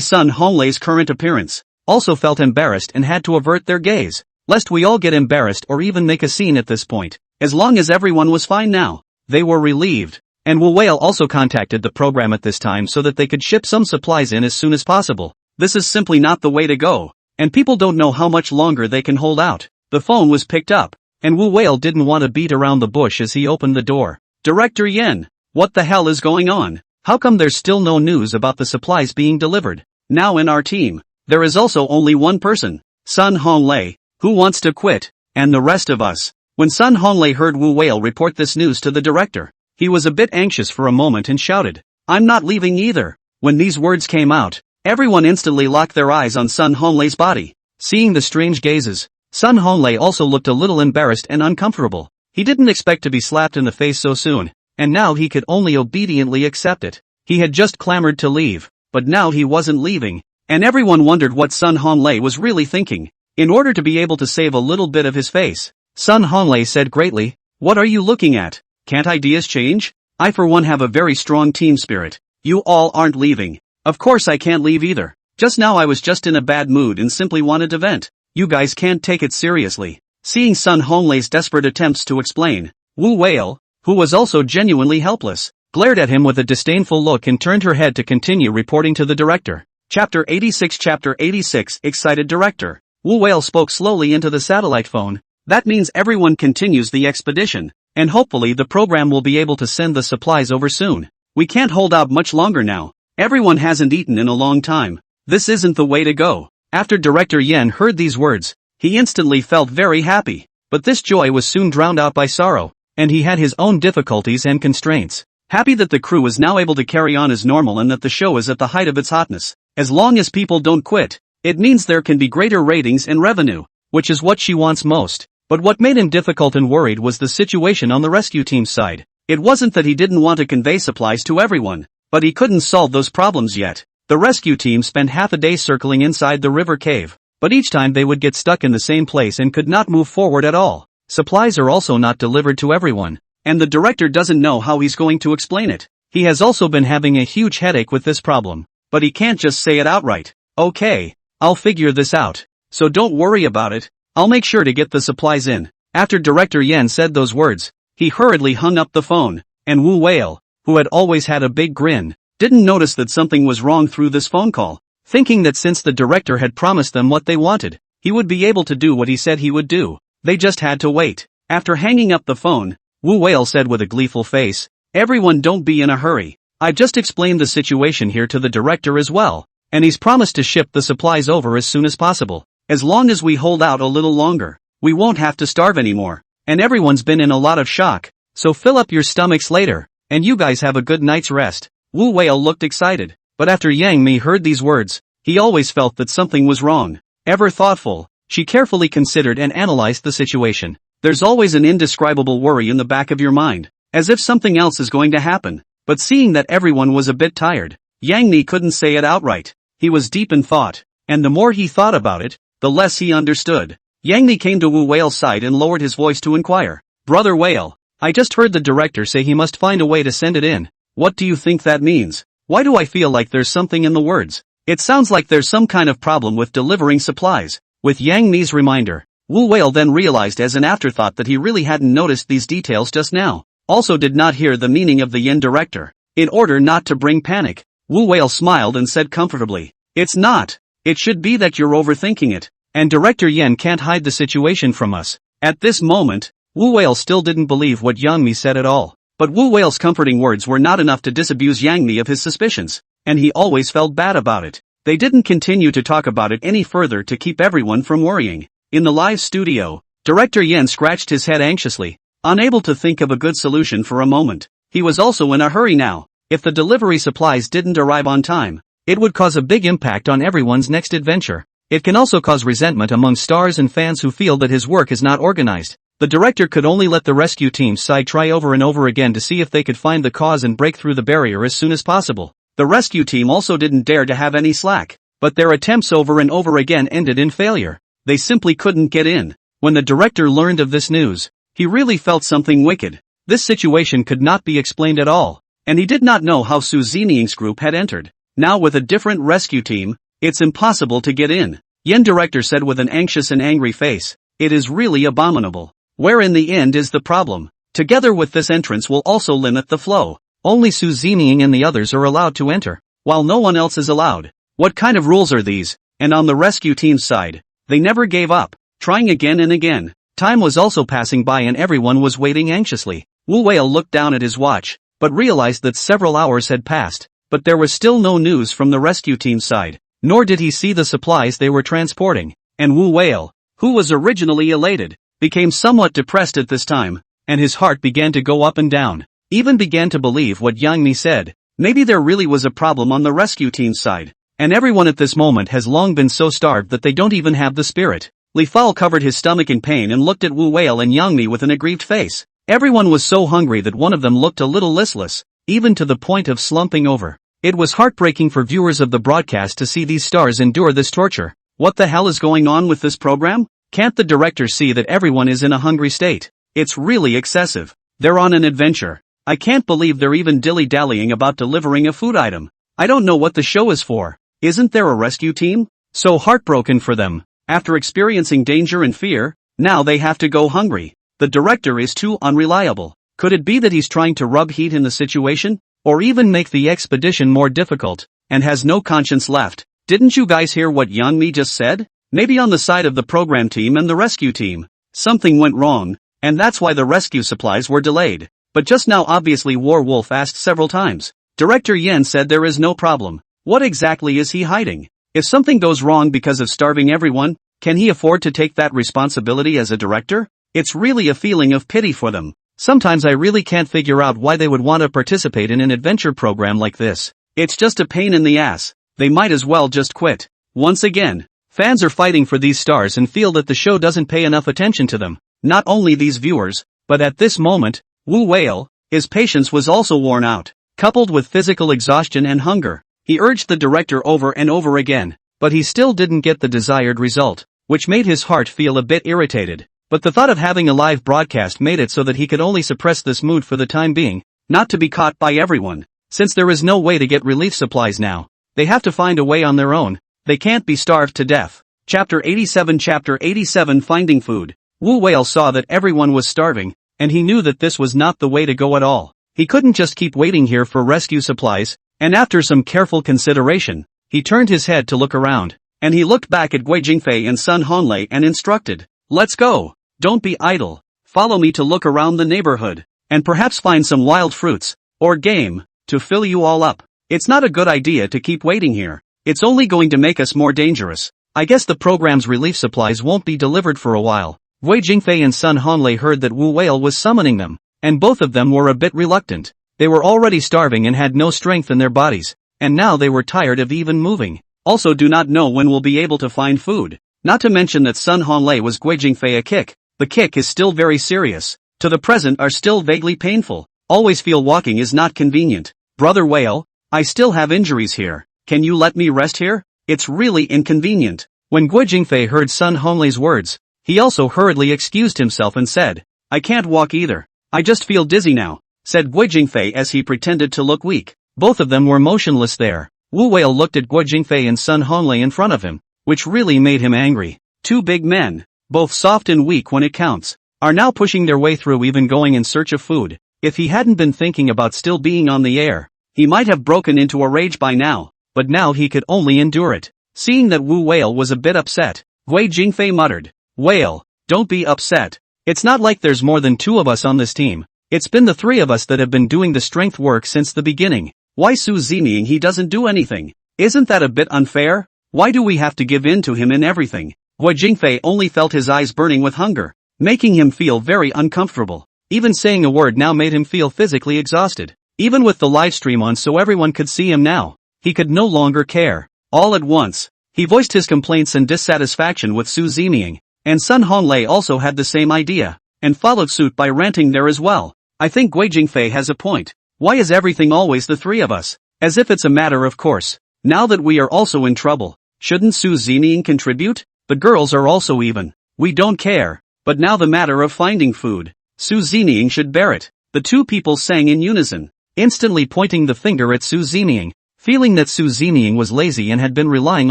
Sun Honglei's current appearance, also felt embarrassed and had to avert their gaze, lest we all get embarrassed or even make a scene at this point. As long as everyone was fine now, they were relieved, and Wu Whale also contacted the program at this time so that they could ship some supplies in as soon as possible. This is simply not the way to go, and people don't know how much longer they can hold out. The phone was picked up, and Wu Whale didn't want to beat around the bush as he opened the door. Director Yen, what the hell is going on? How come there's still no news about the supplies being delivered? Now in our team, there is also only one person, Sun Honglei, who wants to quit, and the rest of us. When Sun Honglei heard Wu Whale report this news to the director, he was a bit anxious for a moment and shouted, I'm not leaving either. When these words came out, everyone instantly locked their eyes on Sun Honglei's body. Seeing the strange gazes, Sun Honglei also looked a little embarrassed and uncomfortable. He didn't expect to be slapped in the face so soon, and now he could only obediently accept it. He had just clamored to leave, but now he wasn't leaving, and everyone wondered what Sun Honglei was really thinking. In order to be able to save a little bit of his face, Sun Honglei said greatly, what are you looking at? Can't ideas change? I for one have a very strong team spirit. You all aren't leaving. Of course I can't leave either. Just now I was just in a bad mood and simply wanted to vent. You guys can't take it seriously. Seeing Sun Honglei's desperate attempts to explain, Wu Whale, who was also genuinely helpless, glared at him with a disdainful look and turned her head to continue reporting to the director. Chapter 86 Excited Director. Wu Whale spoke slowly into the satellite phone. That means everyone continues the expedition, and hopefully the program will be able to send the supplies over soon. We can't hold out much longer now. Everyone hasn't eaten in a long time. This isn't the way to go. After Director Yen heard these words, he instantly felt very happy, but this joy was soon drowned out by sorrow, and he had his own difficulties and constraints. Happy that the crew is now able to carry on as normal and that the show is at the height of its hotness. As long as people don't quit, it means there can be greater ratings and revenue, which is what she wants most. But what made him difficult and worried was the situation on the rescue team's side. It wasn't that he didn't want to convey supplies to everyone, but he couldn't solve those problems yet. The rescue team spent half a day circling inside the river cave, but each time they would get stuck in the same place and could not move forward at all. Supplies are also not delivered to everyone, and the director doesn't know how he's going to explain it. He has also been having a huge headache with this problem, but he can't just say it outright. Okay, I'll figure this out, so don't worry about it. I'll make sure to get the supplies in. After Director Yen said those words, he hurriedly hung up the phone, and Wu Whale, who had always had a big grin, didn't notice that something was wrong through this phone call, thinking that since the director had promised them what they wanted, he would be able to do what he said he would do. They just had to wait. After hanging up the phone, Wu Whale said with a gleeful face, everyone don't be in a hurry. I've just explained the situation here to the director as well, and he's promised to ship the supplies over as soon as possible. As long as we hold out a little longer, we won't have to starve anymore, and everyone's been in a lot of shock, so fill up your stomachs later, and you guys have a good night's rest. Wu Whale looked excited, but after Yang Mi heard these words, he always felt that something was wrong. Ever thoughtful, she carefully considered and analyzed the situation. There's always an indescribable worry in the back of your mind, as if something else is going to happen, but seeing that everyone was a bit tired, Yang Mi couldn't say it outright. He was deep in thought, and the more he thought about it, the less he understood. Yang Mi came to Wu Whale's side and lowered his voice to inquire, Brother Whale, I just heard the director say he must find a way to send it in. What do you think that means? Why do I feel like there's something in the words? It sounds like there's some kind of problem with delivering supplies. With Yang Mi's reminder, Wu Whale then realized as an afterthought that he really hadn't noticed these details just now. Also did not hear the meaning of the Yin director. In order not to bring panic, Wu Whale smiled and said comfortably, "It's not. It should be that you're overthinking it. And Director Yen can't hide the situation from us." At this moment, Wu Whale still didn't believe what Yang Mi said at all. But Wu Whale's comforting words were not enough to disabuse Yang Mi of his suspicions, and he always felt bad about it. They didn't continue to talk about it any further to keep everyone from worrying. In the live studio, Director Yen scratched his head anxiously, unable to think of a good solution for a moment. He was also in a hurry now. If the delivery supplies didn't arrive on time, it would cause a big impact on everyone's next adventure. It can also cause resentment among stars and fans who feel that his work is not organized. The director could only let the rescue team's side try over and over again to see if they could find the cause and break through the barrier as soon as possible. The rescue team also didn't dare to have any slack, but their attempts over and over again ended in failure. They simply couldn't get in. When the director learned of this news, he really felt something wicked. This situation could not be explained at all, and he did not know how Su Zeming's group had entered. Now with a different rescue team, it's impossible to get in. Yen director said with an anxious and angry face, "It is really abominable. Where in the end is the problem? Together with this entrance will also limit the flow. Only Su Zeming and the others are allowed to enter, while no one else is allowed. What kind of rules are these?" And on the rescue team's side, they never gave up, trying again and again. Time was also passing by and everyone was waiting anxiously. Wu Whale looked down at his watch, but realized that several hours had passed, but there was still no news from the rescue team's side, nor did he see the supplies they were transporting. And Wu Whale, who was originally elated, became somewhat depressed at this time, and his heart began to go up and down. Even began to believe what Yang Mi said. Maybe there really was a problem on the rescue team's side, and everyone at this moment has long been so starved that they don't even have the spirit. Li Fal covered his stomach in pain and looked at Wu Whale and Yang Mi with an aggrieved face. Everyone was so hungry that one of them looked a little listless, even to the point of slumping over. It was heartbreaking for viewers of the broadcast to see these stars endure this torture. What the hell is going on with this program? Can't the director see that everyone is in a hungry state? It's really excessive. They're on an adventure. I can't believe they're even dilly-dallying about delivering a food item. I don't know what the show is for. Isn't there a rescue team? So heartbroken for them. After experiencing danger and fear, now they have to go hungry. The director is too unreliable. Could it be that he's trying to rub heat in the situation? Or even make the expedition more difficult, and has no conscience left? Didn't you guys hear what Yang Mi just said? Maybe on the side of the program team and the rescue team, something went wrong, and that's why the rescue supplies were delayed. But just now obviously War Wolf asked several times. Director Yen said there is no problem. What exactly is he hiding? If something goes wrong because of starving everyone, can he afford to take that responsibility as a director? It's really a feeling of pity for them. Sometimes I really can't figure out why they would want to participate in an adventure program like this. It's just a pain in the ass. They might as well just quit. Once again, fans are fighting for these stars and feel that the show doesn't pay enough attention to them. Not only these viewers, but at this moment, Wu Whale, his patience was also worn out, coupled with physical exhaustion and hunger. He urged the director over and over again, but he still didn't get the desired result, which made his heart feel a bit irritated. But the thought of having a live broadcast made it so that he could only suppress this mood for the time being, not to be caught by everyone. Since there is no way to get relief supplies now, they have to find a way on their own. They can't be starved to death. Chapter 87 Finding Food. Wu Whale saw that everyone was starving, and he knew that this was not the way to go at all. He couldn't just keep waiting here for rescue supplies, and after some careful consideration, he turned his head to look around, and he looked back at Guo Jingfei and Sun Honlei and instructed, "Let's go. Don't be idle. Follow me to look around the neighborhood, and perhaps find some wild fruits, or game, to fill you all up. It's not a good idea to keep waiting here. It's only going to make us more dangerous. I guess the program's relief supplies won't be delivered for a while." Guo Jingfei and Sun Honlei heard that Wu Whale was summoning them, and both of them were a bit reluctant. They were already starving and had no strength in their bodies, and now they were tired of even moving. Also do not know when we'll be able to find food. Not to mention that Sun Honlei was Guo Jingfei a kick. The kick is still very serious. To the present are still vaguely painful. Always feel walking is not convenient. Brother Whale, I still have injuries here. Can you let me rest here? It's really inconvenient. When Guo Jingfei heard Sun Honlei's words, he also hurriedly excused himself and said, "I can't walk either. I just feel dizzy now, said Guo Jingfei as he pretended to look weak. Both of them were motionless there. Wu Wei looked at Guo Jingfei and Sun Honglei in front of him, which really made him angry. Two big men, both soft and weak when it counts, are now pushing their way through, even going in search of food. If he hadn't been thinking about still being on the air, he might have broken into a rage by now, but now he could only endure it. Seeing that Wu Wei was a bit upset, Guo Jingfei muttered, "Wei, don't be upset. It's not like there's more than two of us on this team. It's been the three of us that have been doing the strength work since the beginning. Why Zeming he doesn't do anything? Isn't that a bit unfair? Why do we have to give in to him in everything?" Guo Jingfei only felt his eyes burning with hunger, making him feel very uncomfortable. Even saying a word now made him feel physically exhausted. Even with the live stream on so everyone could see him now, he could no longer care. All at once, he voiced his complaints and dissatisfaction with Zeming, and Sun Honglei also had the same idea, and followed suit by ranting there as well. "I think Guo Jingfei has a point. Why is everything always the three of us? As if it's a matter of course. Now that we are also in trouble, shouldn't Zeming contribute? The girls are also even. We don't care, but now the matter of finding food. Zeming should bear it." The two people sang in unison, instantly pointing the finger at Zeming, feeling that Zeming was lazy and had been relying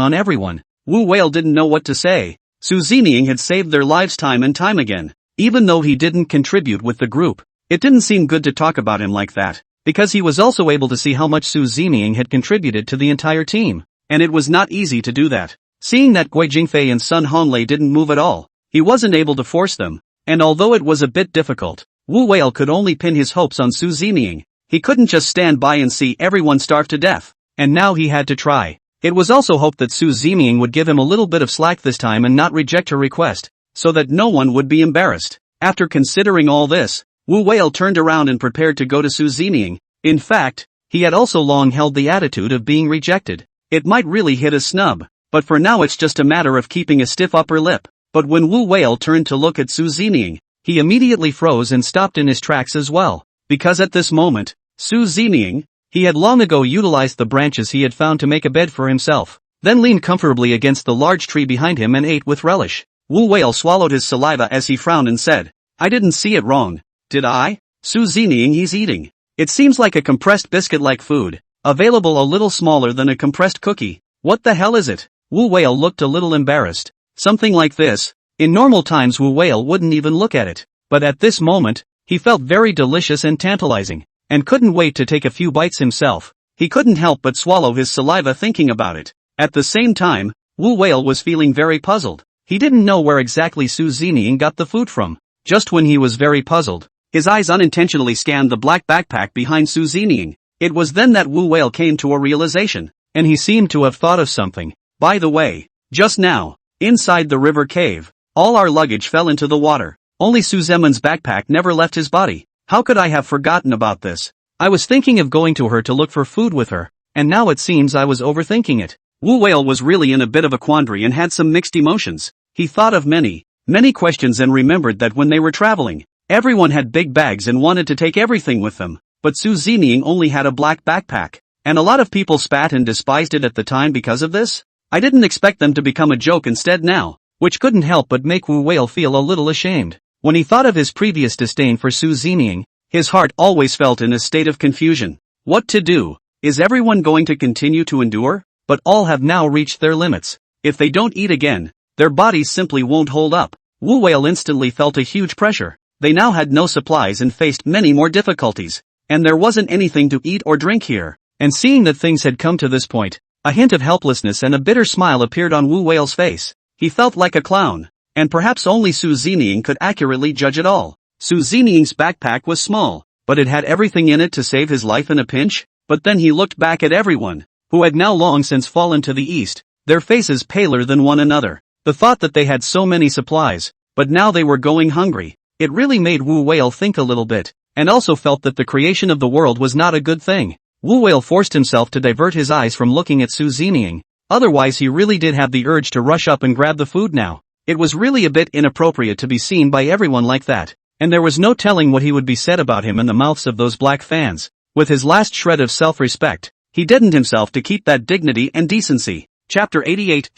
on everyone. Wu Wei didn't know what to say. Zeming had saved their lives time and time again, even though he didn't contribute with the group. It didn't seem good to talk about him like that, because he was also able to see how much Zeming had contributed to the entire team, and it was not easy to do that. Seeing that Guo Jingfei and Sun Honglei didn't move at all, he wasn't able to force them, and although it was a bit difficult, Wu Wei could only pin his hopes on Zeming. He couldn't just stand by and see everyone starve to death, and now he had to try. It was also hoped that Zeming would give him a little bit of slack this time and not reject her request, so that no one would be embarrassed. After considering all this, Wu Wei turned around and prepared to go to Zeming. In fact, he had also long held the attitude of being rejected. It might really hit a snub, but for now it's just a matter of keeping a stiff upper lip. But when Wu Wei turned to look at Zeming, he immediately froze and stopped in his tracks as well, because at this moment, Zeming, he had long ago utilized the branches he had found to make a bed for himself, then leaned comfortably against the large tree behind him and ate with relish. Wu Wei swallowed his saliva as he frowned and said, "I didn't see it wrong, did I? Zeming he's eating. It seems like a compressed biscuit-like food, available a little smaller than a compressed cookie. What the hell is it?" Wu Wei looked a little embarrassed. Something like this. In normal times Wu Wei wouldn't even look at it, but at this moment, he felt very delicious and tantalizing, and couldn't wait to take a few bites himself. He couldn't help but swallow his saliva thinking about it. At the same time, Wu Wei was feeling very puzzled. He didn't know where exactly Zeming got the food from. Just when he was very puzzled, his eyes unintentionally scanned the black backpack behind Zeming. It was then that Wu Wei came to a realization, and he seemed to have thought of something. "By the way, just now, inside the river cave, all our luggage fell into the water. Only Zemin's backpack never left his body. How could I have forgotten about this? I was thinking of going to her to look for food with her, and now it seems I was overthinking it." Wu Wei was really in a bit of a quandary and had some mixed emotions. He thought of many questions and remembered that when they were traveling, everyone had big bags and wanted to take everything with them, but Zeming only had a black backpack, and a lot of people spat and despised it at the time because of this. I didn't expect them to become a joke instead now, which couldn't help but make Wu Wei feel a little ashamed. When he thought of his previous disdain for Zeming, his heart always felt in a state of confusion. What to do? Is everyone going to continue to endure? But all have now reached their limits. If they don't eat again, their bodies simply won't hold up. Wu Wei instantly felt a huge pressure. They now had no supplies and faced many more difficulties, and there wasn't anything to eat or drink here. And seeing that things had come to this point, a hint of helplessness and a bitter smile appeared on Wu Wei's face. He felt like a clown, and perhaps only Zeming could accurately judge it all. Zeming's backpack was small, but it had everything in it to save his life in a pinch. But then he looked back at everyone, who had now long since fallen to the east, their faces paler than one another. The thought that they had so many supplies, but now they were going hungry, it really made Wu Wei think a little bit, and also felt that the creation of the world was not a good thing. Wu Wei forced himself to divert his eyes from looking at Zeming. Otherwise he really did have the urge to rush up and grab the food now. It was really a bit inappropriate to be seen by everyone like that, and there was no telling what he would be said about him in the mouths of those black fans. With his last shred of self-respect, he deadened himself to keep that dignity and decency. Chapter 88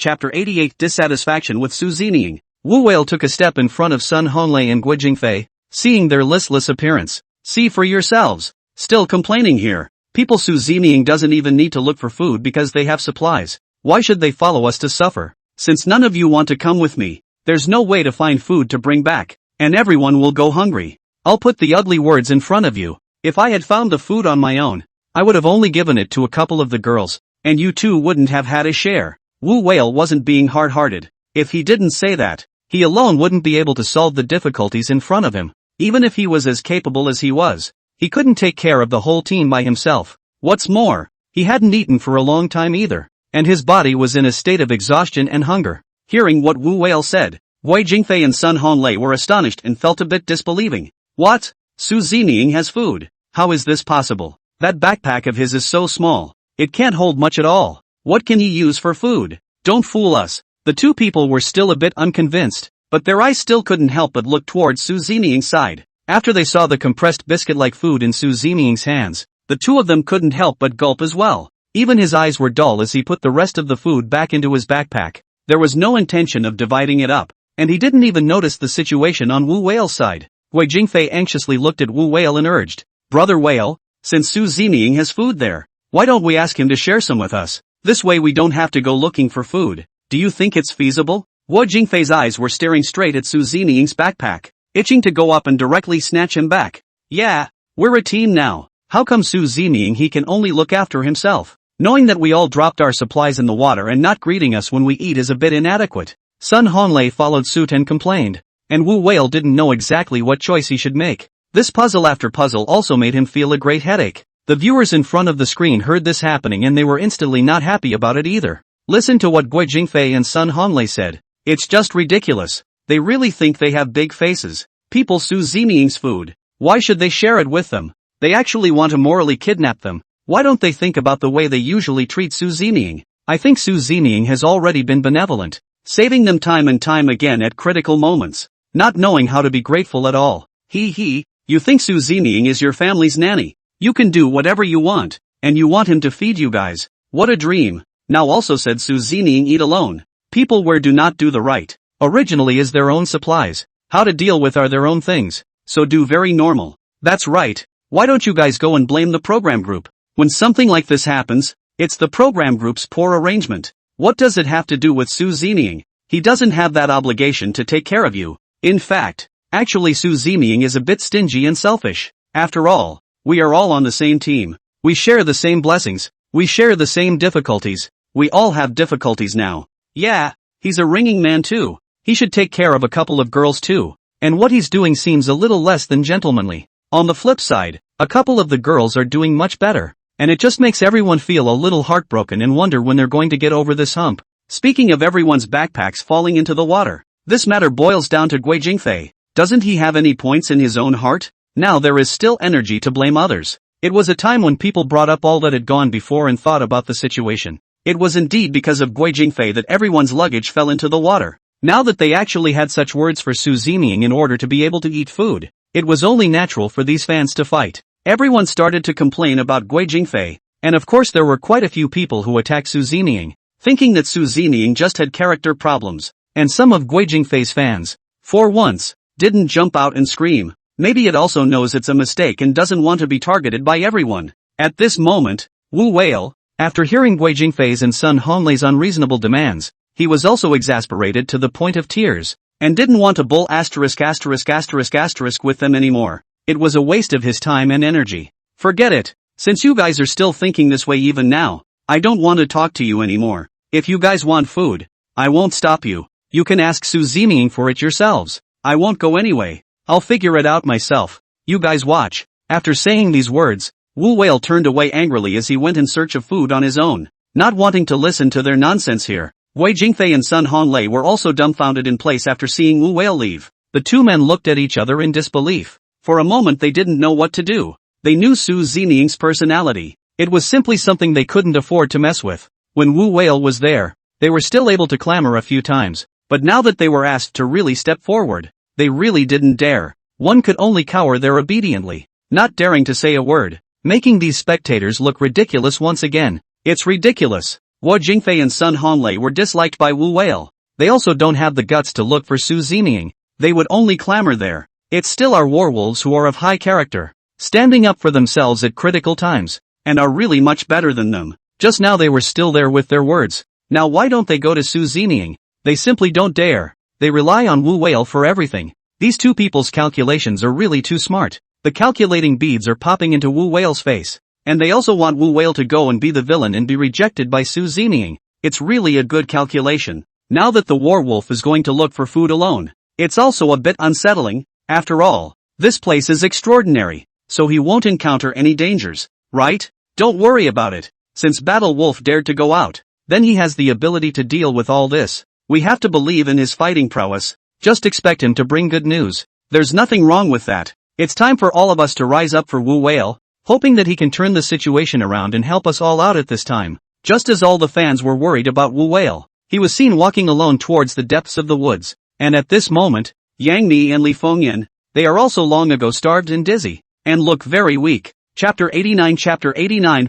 Dissatisfaction with Zeming. Wu Wei took a step in front of Sun Honglei and Guo Jingfei, seeing their listless appearance. See for yourselves. Still complaining here. People Su Zeming doesn't even need to look for food because they have supplies. Why should they follow us to suffer? Since none of you want to come with me, there's no way to find food to bring back, and everyone will go hungry. I'll put the ugly words in front of you. If I had found the food on my own, I would have only given it to a couple of the girls, and you two wouldn't have had a share. Wu Whale wasn't being hard-hearted. If he didn't say that, he alone wouldn't be able to solve the difficulties in front of him. Even if he was as capable as he was, he couldn't take care of the whole team by himself. What's more, he hadn't eaten for a long time either, and his body was in a state of exhaustion and hunger. Hearing what Wu Whale said, Guo Jingfei and Sun Honglei were astonished and felt a bit disbelieving. What? Su Zeming has food? How is this possible? That backpack of his is so small, it can't hold much at all. What can he use for food? Don't fool us. The two people were still a bit unconvinced, but their eyes still couldn't help but look towards Su Zeming's side. After they saw the compressed biscuit-like food in Su Zeming's hands, the two of them couldn't help but gulp as well. Even his eyes were dull as he put the rest of the food back into his backpack. There was no intention of dividing it up, and he didn't even notice the situation on Wu Whale's side. Guo Jingfei anxiously looked at Wu Whale and urged, "Brother Whale, since Su Zeming has food there, why don't we ask him to share some with us? This way we don't have to go looking for food. Do you think it's feasible?" Guo Jingfei's eyes were staring straight at Su Zeming's backpack, itching to go up and directly snatch him back. "Yeah, we're a team now. How come Su Zeming he can only look after himself? Knowing that we all dropped our supplies in the water and not greeting us when we eat is a bit inadequate." Sun Honglei followed suit and complained, and Wu Whale didn't know exactly what choice he should make. This puzzle after puzzle also made him feel a great headache. The viewers in front of the screen heard this happening and they were instantly not happy about it either. Listen to what Guo Jingfei and Sun Honglei said. "It's just ridiculous. They really think they have big faces. People Su Zeming's food. Why should they share it with them? They actually want to morally kidnap them. Why don't they think about the way they usually treat Su Zeming? I think Su Zeming has already been benevolent, saving them time and time again at critical moments, not knowing how to be grateful at all. You think Su Zeming is your family's nanny? You can do whatever you want, and you want him to feed you guys. What a dream." Now also said Su Zeming eat alone. People where do not do the right. Originally is their own supplies. How to deal with are their own things. So do very normal. That's right. Why don't you guys go and blame the program group? When something like this happens, it's the program group's poor arrangement. What does it have to do with Su Zeming? He doesn't have that obligation to take care of you. In fact, actually Su Zeming is a bit stingy and selfish. After all, we are all on the same team. We share the same blessings. We share the same difficulties. We all have difficulties now. Yeah, he's a ringing man too. He should take care of a couple of girls too. And what he's doing seems a little less than gentlemanly. On the flip side, a couple of the girls are doing much better. And it just makes everyone feel a little heartbroken and wonder when they're going to get over this hump. Speaking of everyone's backpacks falling into the water, this matter boils down to Guo Jingfei. Doesn't he have any points in his own heart? Now there is still energy to blame others. It was a time when people brought up all that had gone before and thought about the situation. It was indeed because of Guo Jingfei that everyone's luggage fell into the water. Now that they actually had such words for Su Zeming in order to be able to eat food, it was only natural for these fans to fight. Everyone started to complain about Guo Jingfei, and of course there were quite a few people who attacked Su Zeming, thinking that Su Zeming just had character problems, and some of Guo Jingfei's fans, for once, didn't jump out and scream. Maybe it also knows it's a mistake and doesn't want to be targeted by everyone. At this moment, Wu Whale, after hearing Guo Jingfei's and Sun Honglei's unreasonable demands, he was also exasperated to the point of tears, and didn't want to bull ***** with them anymore. It was a waste of his time and energy. Forget it. Since you guys are still thinking this way even now, I don't want to talk to you anymore. If you guys want food, I won't stop you. You can ask Su Zeming for it yourselves. I won't go anyway. I'll figure it out myself. You guys watch. After saying these words, Wu Whale turned away angrily as he went in search of food on his own, not wanting to listen to their nonsense here. Guo Jingfei and Sun Honglei were also dumbfounded in place after seeing Wu Whale leave. The two men looked at each other in disbelief. For a moment they didn't know what to do. They knew Su Zeming's personality. It was simply something they couldn't afford to mess with. When Wu Whale was there, they were still able to clamor a few times, but now that they were asked to really step forward, they really didn't dare. One could only cower there obediently, not daring to say a word, making these spectators look ridiculous once again. It's ridiculous. Guo Jingfei and Sun Honglei were disliked by Wu Whale. They also don't have the guts to look for Su Zeming. They would only clamor there. It's still our warwolves who are of high character, standing up for themselves at critical times, and are really much better than them. Just now they were still there with their words. Now why don't they go to Su Zining? They simply don't dare. They rely on Wu Whale for everything. These two people's calculations are really too smart. The calculating beads are popping into Wu Whale's face. And they also want Wu Whale to go and be the villain and be rejected by Su Zining. It's really a good calculation. Now that the warwolf is going to look for food alone. It's also a bit unsettling. After all, this place is extraordinary. So he won't encounter any dangers, right? Don't worry about it. Since Battle Wolf dared to go out, then he has the ability to deal with all this. We have to believe in his fighting prowess. Just expect him to bring good news. There's nothing wrong with that. It's time for all of us to rise up for Wu Whale, hoping that he can turn the situation around and help us all out at this time. Just as all the fans were worried about Wu Whale, he was seen walking alone towards the depths of the woods. And at this moment, Yang Mi and Li Fengyan, they are also long ago starved and dizzy, and look very weak. Chapter 89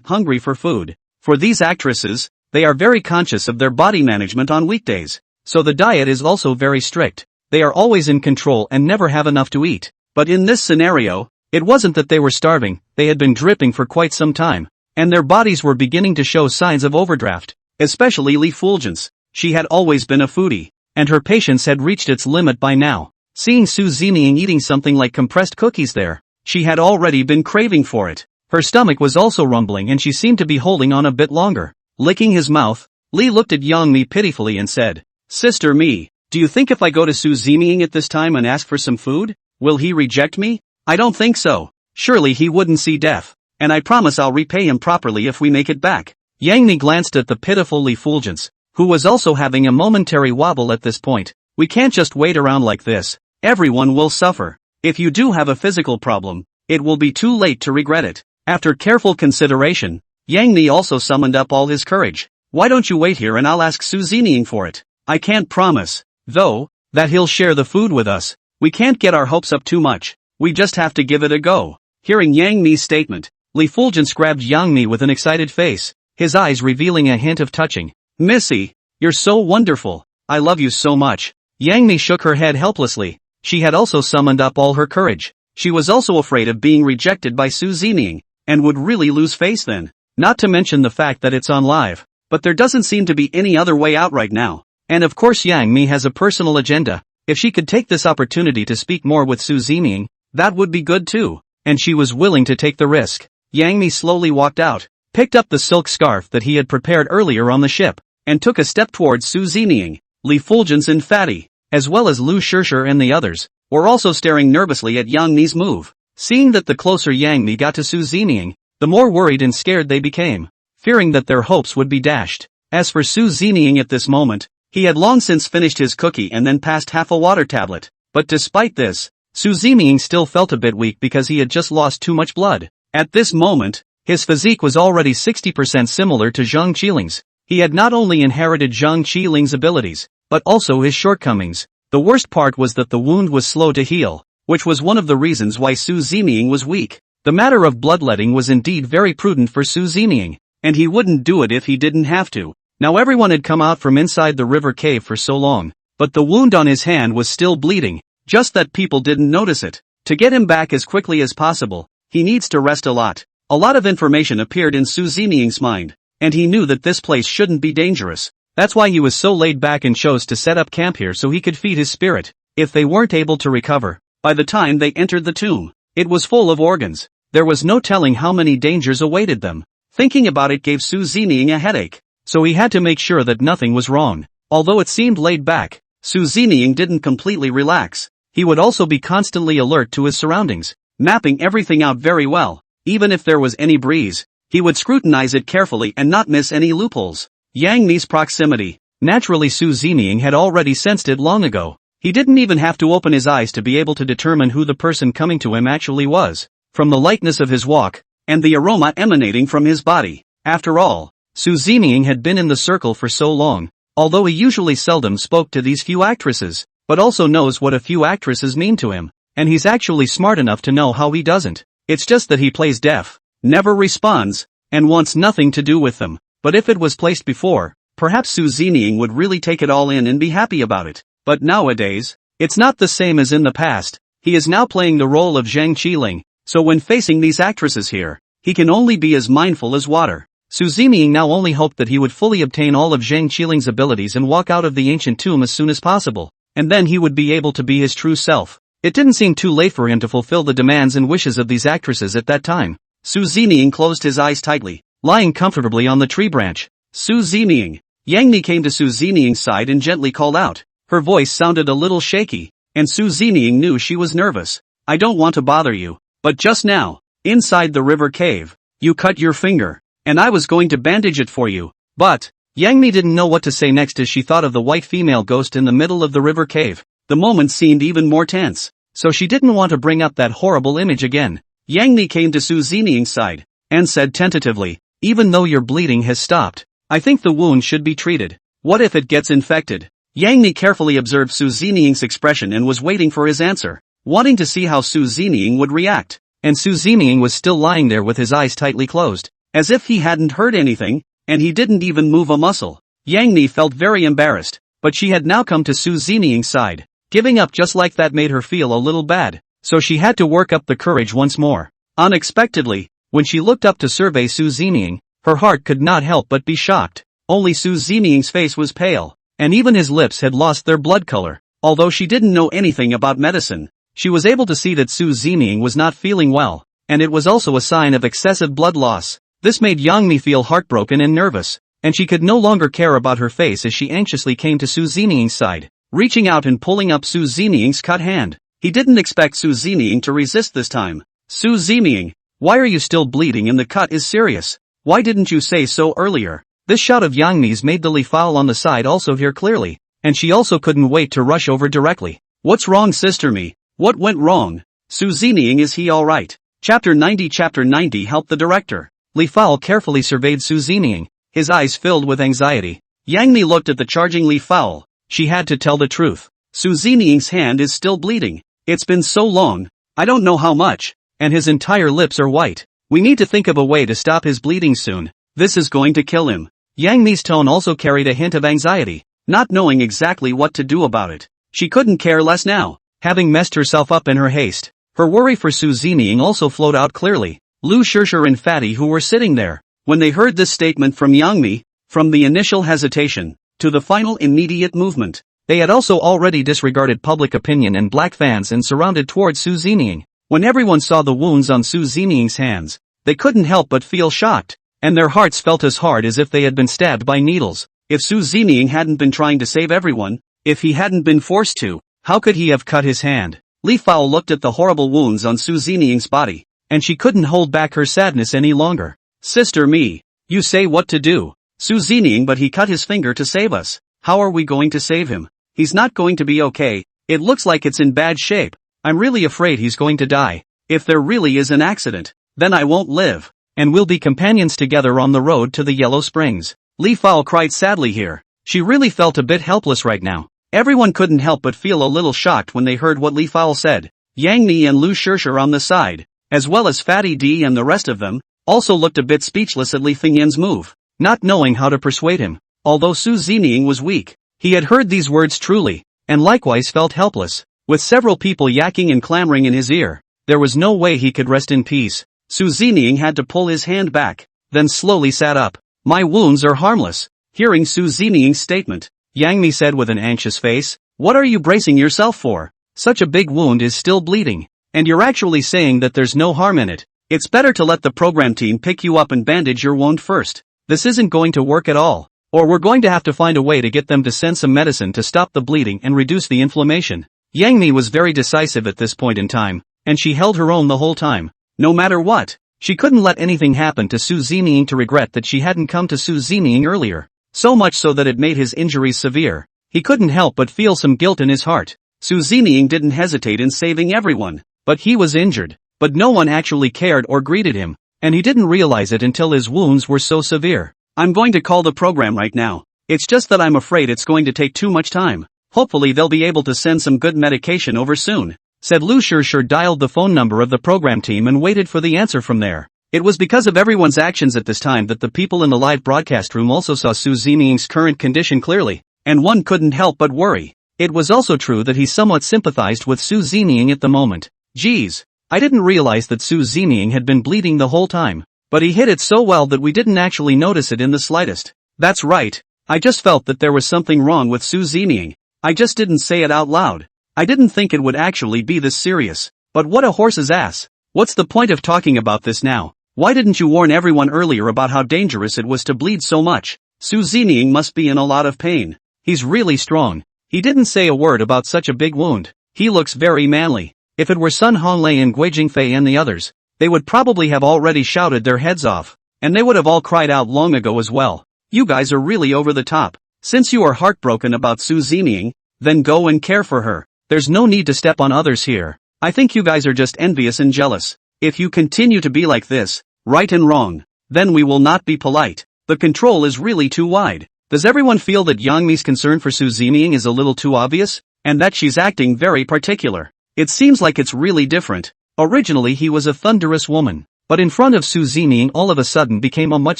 Hungry for food. For these actresses, they are very conscious of their body management on weekdays. So the diet is also very strict. They are always in control and never have enough to eat. But in this scenario, it wasn't that they were starving, they had been dripping for quite some time. And their bodies were beginning to show signs of overdraft. Especially Li Fulgence. She had always been a foodie. And her patience had reached its limit by now. Seeing Su Zining eating something like compressed cookies there, she had already been craving for it. Her stomach was also rumbling and she seemed to be holding on a bit longer. Licking his mouth, Li looked at Yang Mi pitifully and said, "Sister Mi, do you think if I go to Su Zining at this time and ask for some food, will he reject me? I don't think so. Surely he wouldn't see death. And I promise I'll repay him properly if we make it back." Yang Mi glanced at the pitiful Li Fulgence, who was also having a momentary wobble at this point. "We can't just wait around like this. Everyone will suffer. If you do have a physical problem, it will be too late to regret it." After careful consideration, Yang Mi also summoned up all his courage. "Why don't you wait here and I'll ask Su Zining for it? I can't promise, though, that he'll share the food with us. We can't get our hopes up too much. We just have to give it a go." Hearing Yang Mi's statement, Li Fulgence grabbed Yang Mi with an excited face, his eyes revealing a hint of touching. "Missy, you're so wonderful. I love you so much." Yang Mi shook her head helplessly. She had also summoned up all her courage. She was also afraid of being rejected by Su Zining, and would really lose face then. Not to mention the fact that it's on live. But there doesn't seem to be any other way out right now. And of course Yang Mi has a personal agenda. If she could take this opportunity to speak more with Su Zining, that would be good too. And she was willing to take the risk. Yang Mi slowly walked out, picked up the silk scarf that he had prepared earlier on the ship, and took a step towards Su Zining. Li Fulgence and Fatty, as well as Lu Shishir and the others, were also staring nervously at Yang Mi's move. Seeing that the closer Yang Mi got to Su Zining, the more worried and scared they became, fearing that their hopes would be dashed. As for Su Zining at this moment, he had long since finished his cookie and then passed half a water tablet. But despite this, Su Zining still felt a bit weak because he had just lost too much blood. At this moment, his physique was already 60% similar to Zhang Qiling's. He had not only inherited Zhang Qiling's abilities, but also his shortcomings. The worst part was that the wound was slow to heal, which was one of the reasons why Su Zining was weak. The matter of bloodletting was indeed very prudent for Su Zining, and he wouldn't do it if he didn't have to. Now everyone had come out from inside the river cave for so long, but the wound on his hand was still bleeding, just that people didn't notice it. To get him back as quickly as possible, he needs to rest a lot. A lot of information appeared in Su Zining's mind, and he knew that this place shouldn't be dangerous. That's why he was so laid back and chose to set up camp here so he could feed his spirit. If they weren't able to recover, by the time they entered the tomb, it was full of organs. There was no telling how many dangers awaited them. Thinking about it gave Su Zining a headache, so he had to make sure that nothing was wrong. Although it seemed laid back, Su Zining didn't completely relax. He would also be constantly alert to his surroundings, mapping everything out very well. Even if there was any breeze, he would scrutinize it carefully and not miss any loopholes. Yang Mi's proximity. Naturally Su Zining had already sensed it long ago. He didn't even have to open his eyes to be able to determine who the person coming to him actually was, from the lightness of his walk, and the aroma emanating from his body. After all, Su Zining had been in the circle for so long, although he usually seldom spoke to these few actresses, but also knows what a few actresses mean to him, and he's actually smart enough to know how he doesn't. It's just that he plays deaf, never responds, and wants nothing to do with them. But if it was placed before, perhaps Su Zining would really take it all in and be happy about it. But nowadays, it's not the same as in the past. He is now playing the role of Zhang Qiling, so when facing these actresses here, he can only be as mindful as water. Su Zeming now only hoped that he would fully obtain all of Zhang Qiling's abilities and walk out of the ancient tomb as soon as possible, and then he would be able to be his true self. It didn't seem too late for him to fulfill the demands and wishes of these actresses at that time. Su Zeming closed his eyes tightly, lying comfortably on the tree branch. Su Zeming. Yang Mi came to Su Zeming's side and gently called out. Her voice sounded a little shaky, and Su Zeming knew she was nervous. I don't want to bother you, but just now, inside the river cave, you cut your finger, and I was going to bandage it for you, but, Yang Mi didn't know what to say next as she thought of the white female ghost in the middle of the river cave. The moment seemed even more tense, so she didn't want to bring up that horrible image again. Yang Mi came to Su Zeming's side, and said tentatively, even though your bleeding has stopped, I think the wound should be treated. What if it gets infected? Yang Mi carefully observed Su Zeming's expression and was waiting for his answer, wanting to see how Su Zeming would react. And Su Zeming was still lying there with his eyes tightly closed, as if he hadn't heard anything, and he didn't even move a muscle. Yang Mi felt very embarrassed, but she had now come to Su Zeming's side. Giving up just like that made her feel a little bad, so she had to work up the courage once more. Unexpectedly, when she looked up to survey Su Zeming, her heart could not help but be shocked. Only Su Zeming's face was pale, and even his lips had lost their blood color. Although she didn't know anything about medicine, she was able to see that Su Zeming was not feeling well, and it was also a sign of excessive blood loss. This made Yang Mi feel heartbroken and nervous, and she could no longer care about her face as she anxiously came to Su Zeming's side, reaching out and pulling up Su Zeming's cut hand. He didn't expect Su Zeming to resist this time. Su Zeming, why are you still bleeding and the cut is serious? Why didn't you say so earlier? This shot of Yang Mi's made the Li Fao on the side also hear clearly, and she also couldn't wait to rush over directly. What's wrong, Sister Mi? What went wrong? Su Zeming, is he alright? Chapter 90 Help the director. Li Fao carefully surveyed Su Zeming, his eyes filled with anxiety. Yang Mi looked at the charging Li Fao. She had to tell the truth. Su Zeming's hand is still bleeding. It's been so long, I don't know how much, and his entire lips are white. We need to think of a way to stop his bleeding soon. This is going to kill him. Yang Mi's tone also carried a hint of anxiety, not knowing exactly what to do about it. She couldn't care less now, having messed herself up in her haste. Her worry for Su Zeming also flowed out clearly. Lu Shishir and Fatty, who were sitting there, when they heard this statement from Yang Mi, from the initial hesitation to the final immediate movement, they had also already disregarded public opinion and black fans and surrounded towards Su Zeming. When everyone saw the wounds on Su Zeming's hands, they couldn't help but feel shocked, and their hearts felt as hard as if they had been stabbed by needles. If Su Zeming hadn't been trying to save everyone, if he hadn't been forced to, how could he have cut his hand? Li Fao looked at the horrible wounds on Su Zeming's body, and she couldn't hold back her sadness any longer. Sister Mi, you say what to do. Su Zeming, but he cut his finger to save us. How are we going to save him? He's not going to be okay. It looks like it's in bad shape. I'm really afraid he's going to die. If there really is an accident, then I won't live, and we'll be companions together on the road to the Yellow Springs. Li Fao cried sadly here. She really felt a bit helpless right now. Everyone couldn't help but feel a little shocked when they heard what Li Fao said. Yang Mi and Lu Shishir on the side, as well as Fatty D and the rest of them, also looked a bit speechless at Li Fingyan's move, not knowing how to persuade him. Although Su Zeming was weak, he had heard these words truly, and likewise felt helpless. With several people yakking and clamoring in his ear, there was no way he could rest in peace. Su Zeming had to pull his hand back, then slowly sat up. My wounds are harmless. Hearing Su Zeming's statement, Yang Mi said with an anxious face, what are you bracing yourself for? Such a big wound is still bleeding, and you're actually saying that there's no harm in it. It's better to let the program team pick you up and bandage your wound first. This isn't going to work at all, or we're going to have to find a way to get them to send some medicine to stop the bleeding and reduce the inflammation. Yang Mi was very decisive at this point in time, and she held her own the whole time. No matter what, she couldn't let anything happen to Su Zeming to regret that she hadn't come to Su Zeming earlier. So much so that it made his injuries severe. He couldn't help but feel some guilt in his heart. Su Zeming didn't hesitate in saving everyone, but he was injured, but no one actually cared or greeted him, and he didn't realize it until his wounds were so severe. I'm going to call the program right now. It's just that I'm afraid it's going to take too much time. Hopefully they'll be able to send some good medication over soon, said Lu Shishir. Dialed the phone number of the program team and waited for the answer from there. It was because of everyone's actions at this time that the people in the live broadcast room also saw Su Zeming's current condition clearly, and one couldn't help but worry. It was also true that he somewhat sympathized with Su Zeming at the moment. Geez, I didn't realize that Su Zeming had been bleeding the whole time. But he hid it so well that we didn't actually notice it in the slightest. That's right. I just felt that there was something wrong with Su Zeming. I just didn't say it out loud. I didn't think it would actually be this serious. But what a horse's ass. What's the point of talking about this now? Why didn't you warn everyone earlier about how dangerous it was to bleed so much? Su Zeming must be in a lot of pain. He's really strong. He didn't say a word about such a big wound. He looks very manly. If it were Sun Honglei and Guo Jingfei and the others, they would probably have already shouted their heads off. And they would have all cried out long ago as well. You guys are really over the top. Since you are heartbroken about Su Zeming, then go and care for her. There's no need to step on others here. I think you guys are just envious and jealous. If you continue to be like this, right and wrong, then we will not be polite. The control is really too wide. Does everyone feel that Yangmi's concern for Su Zeming is a little too obvious? And that she's acting very particular? It seems like it's really different. Originally he was a thunderous woman, but in front of Su Zeming all of a sudden became a much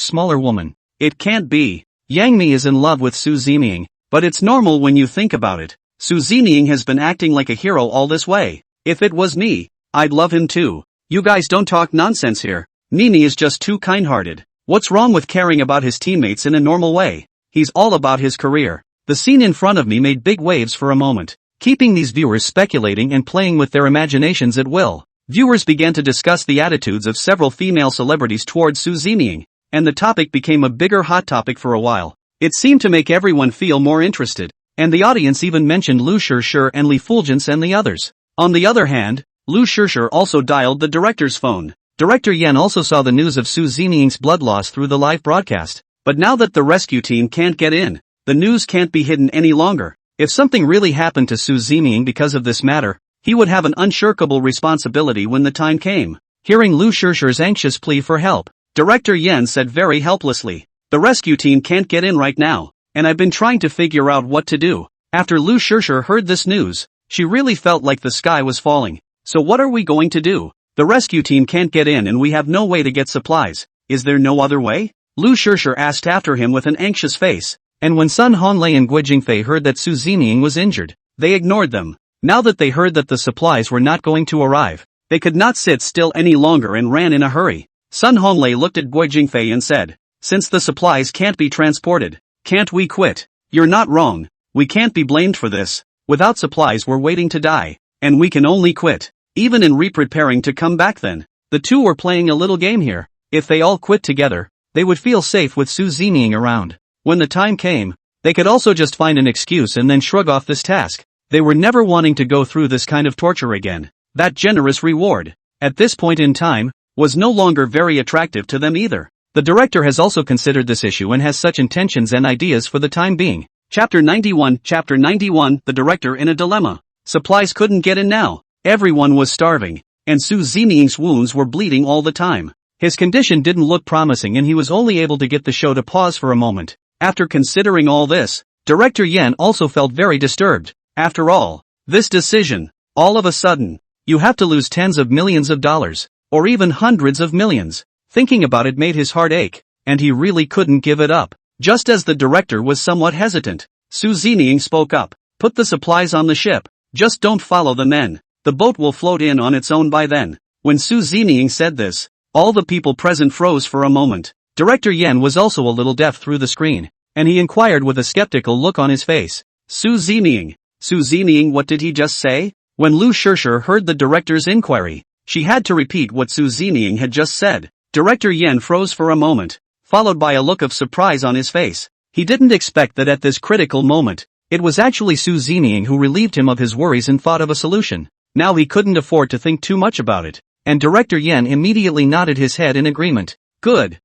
smaller woman. It can't be. Yangmi is in love with Su Zeming, but it's normal when you think about it. Su Zeming has been acting like a hero all this way. If it was me, I'd love him too. You guys don't talk nonsense here. Mimi is just too kind-hearted. What's wrong with caring about his teammates in a normal way? He's all about his career. The scene in front of me made big waves for a moment, keeping these viewers speculating and playing with their imaginations at will. Viewers began to discuss the attitudes of several female celebrities towards Su Zeming, and the topic became a bigger hot topic for a while. It seemed to make everyone feel more interested, and the audience even mentioned Lu Shishir and Li Fulgence and the others. On the other hand, Lu Shishir also dialed the director's phone. Director Yen also saw the news of Su Zeming's blood loss through the live broadcast. But now that the rescue team can't get in, the news can't be hidden any longer. If something really happened to Su Zeming because of this matter, he would have an unshirkable responsibility when the time came. Hearing Lu Shishir's anxious plea for help, Director Yen said very helplessly, "The rescue team can't get in right now, and I've been trying to figure out what to do." After Lu Shishir heard this news, she really felt like the sky was falling. So what are we going to do? The rescue team can't get in and we have no way to get supplies. Is there no other way? Lu Shishir asked after him with an anxious face. And when Sun Honglei and Guo Jingfei heard that Su Zeming was injured, they ignored them. Now that they heard that the supplies were not going to arrive, they could not sit still any longer and ran in a hurry. Sun Honglei looked at Guo Jingfei and said, "Since the supplies can't be transported, can't we quit?" "You're not wrong. We can't be blamed for this. Without supplies we're waiting to die, and we can only quit. Even in re-preparing to come back then." The two were playing a little game here. If they all quit together, they would feel safe with Su Zeming around. When the time came, they could also just find an excuse and then shrug off this task. They were never wanting to go through this kind of torture again. That generous reward, at this point in time, was no longer very attractive to them either. The director has also considered this issue and has such intentions and ideas for the time being. Chapter 91, The Director in a Dilemma. Supplies couldn't get in now. Everyone was starving, and Su Zeming's wounds were bleeding all the time. His condition didn't look promising and he was only able to get the show to pause for a moment. After considering all this, Director Yen also felt very disturbed. After all, this decision, all of a sudden, you have to lose tens of millions of dollars, or even hundreds of millions. Thinking about it made his heart ache, and he really couldn't give it up. Just as the director was somewhat hesitant, Su Zeming spoke up. "Put the supplies on the ship. Just don't follow the men. The boat will float in on its own by then." When Su Zeming said this, all the people present froze for a moment. Director Yen was also a little deaf through the screen, and he inquired with a skeptical look on his face. Su Zeming, what did he just say?" When Lu Shishir heard the director's inquiry, she had to repeat what Su Zeming had just said. Director Yen froze for a moment, followed by a look of surprise on his face. He didn't expect that at this critical moment, it was actually Su Zeming who relieved him of his worries and thought of a solution. Now he couldn't afford to think too much about it, and Director Yen immediately nodded his head in agreement. Good.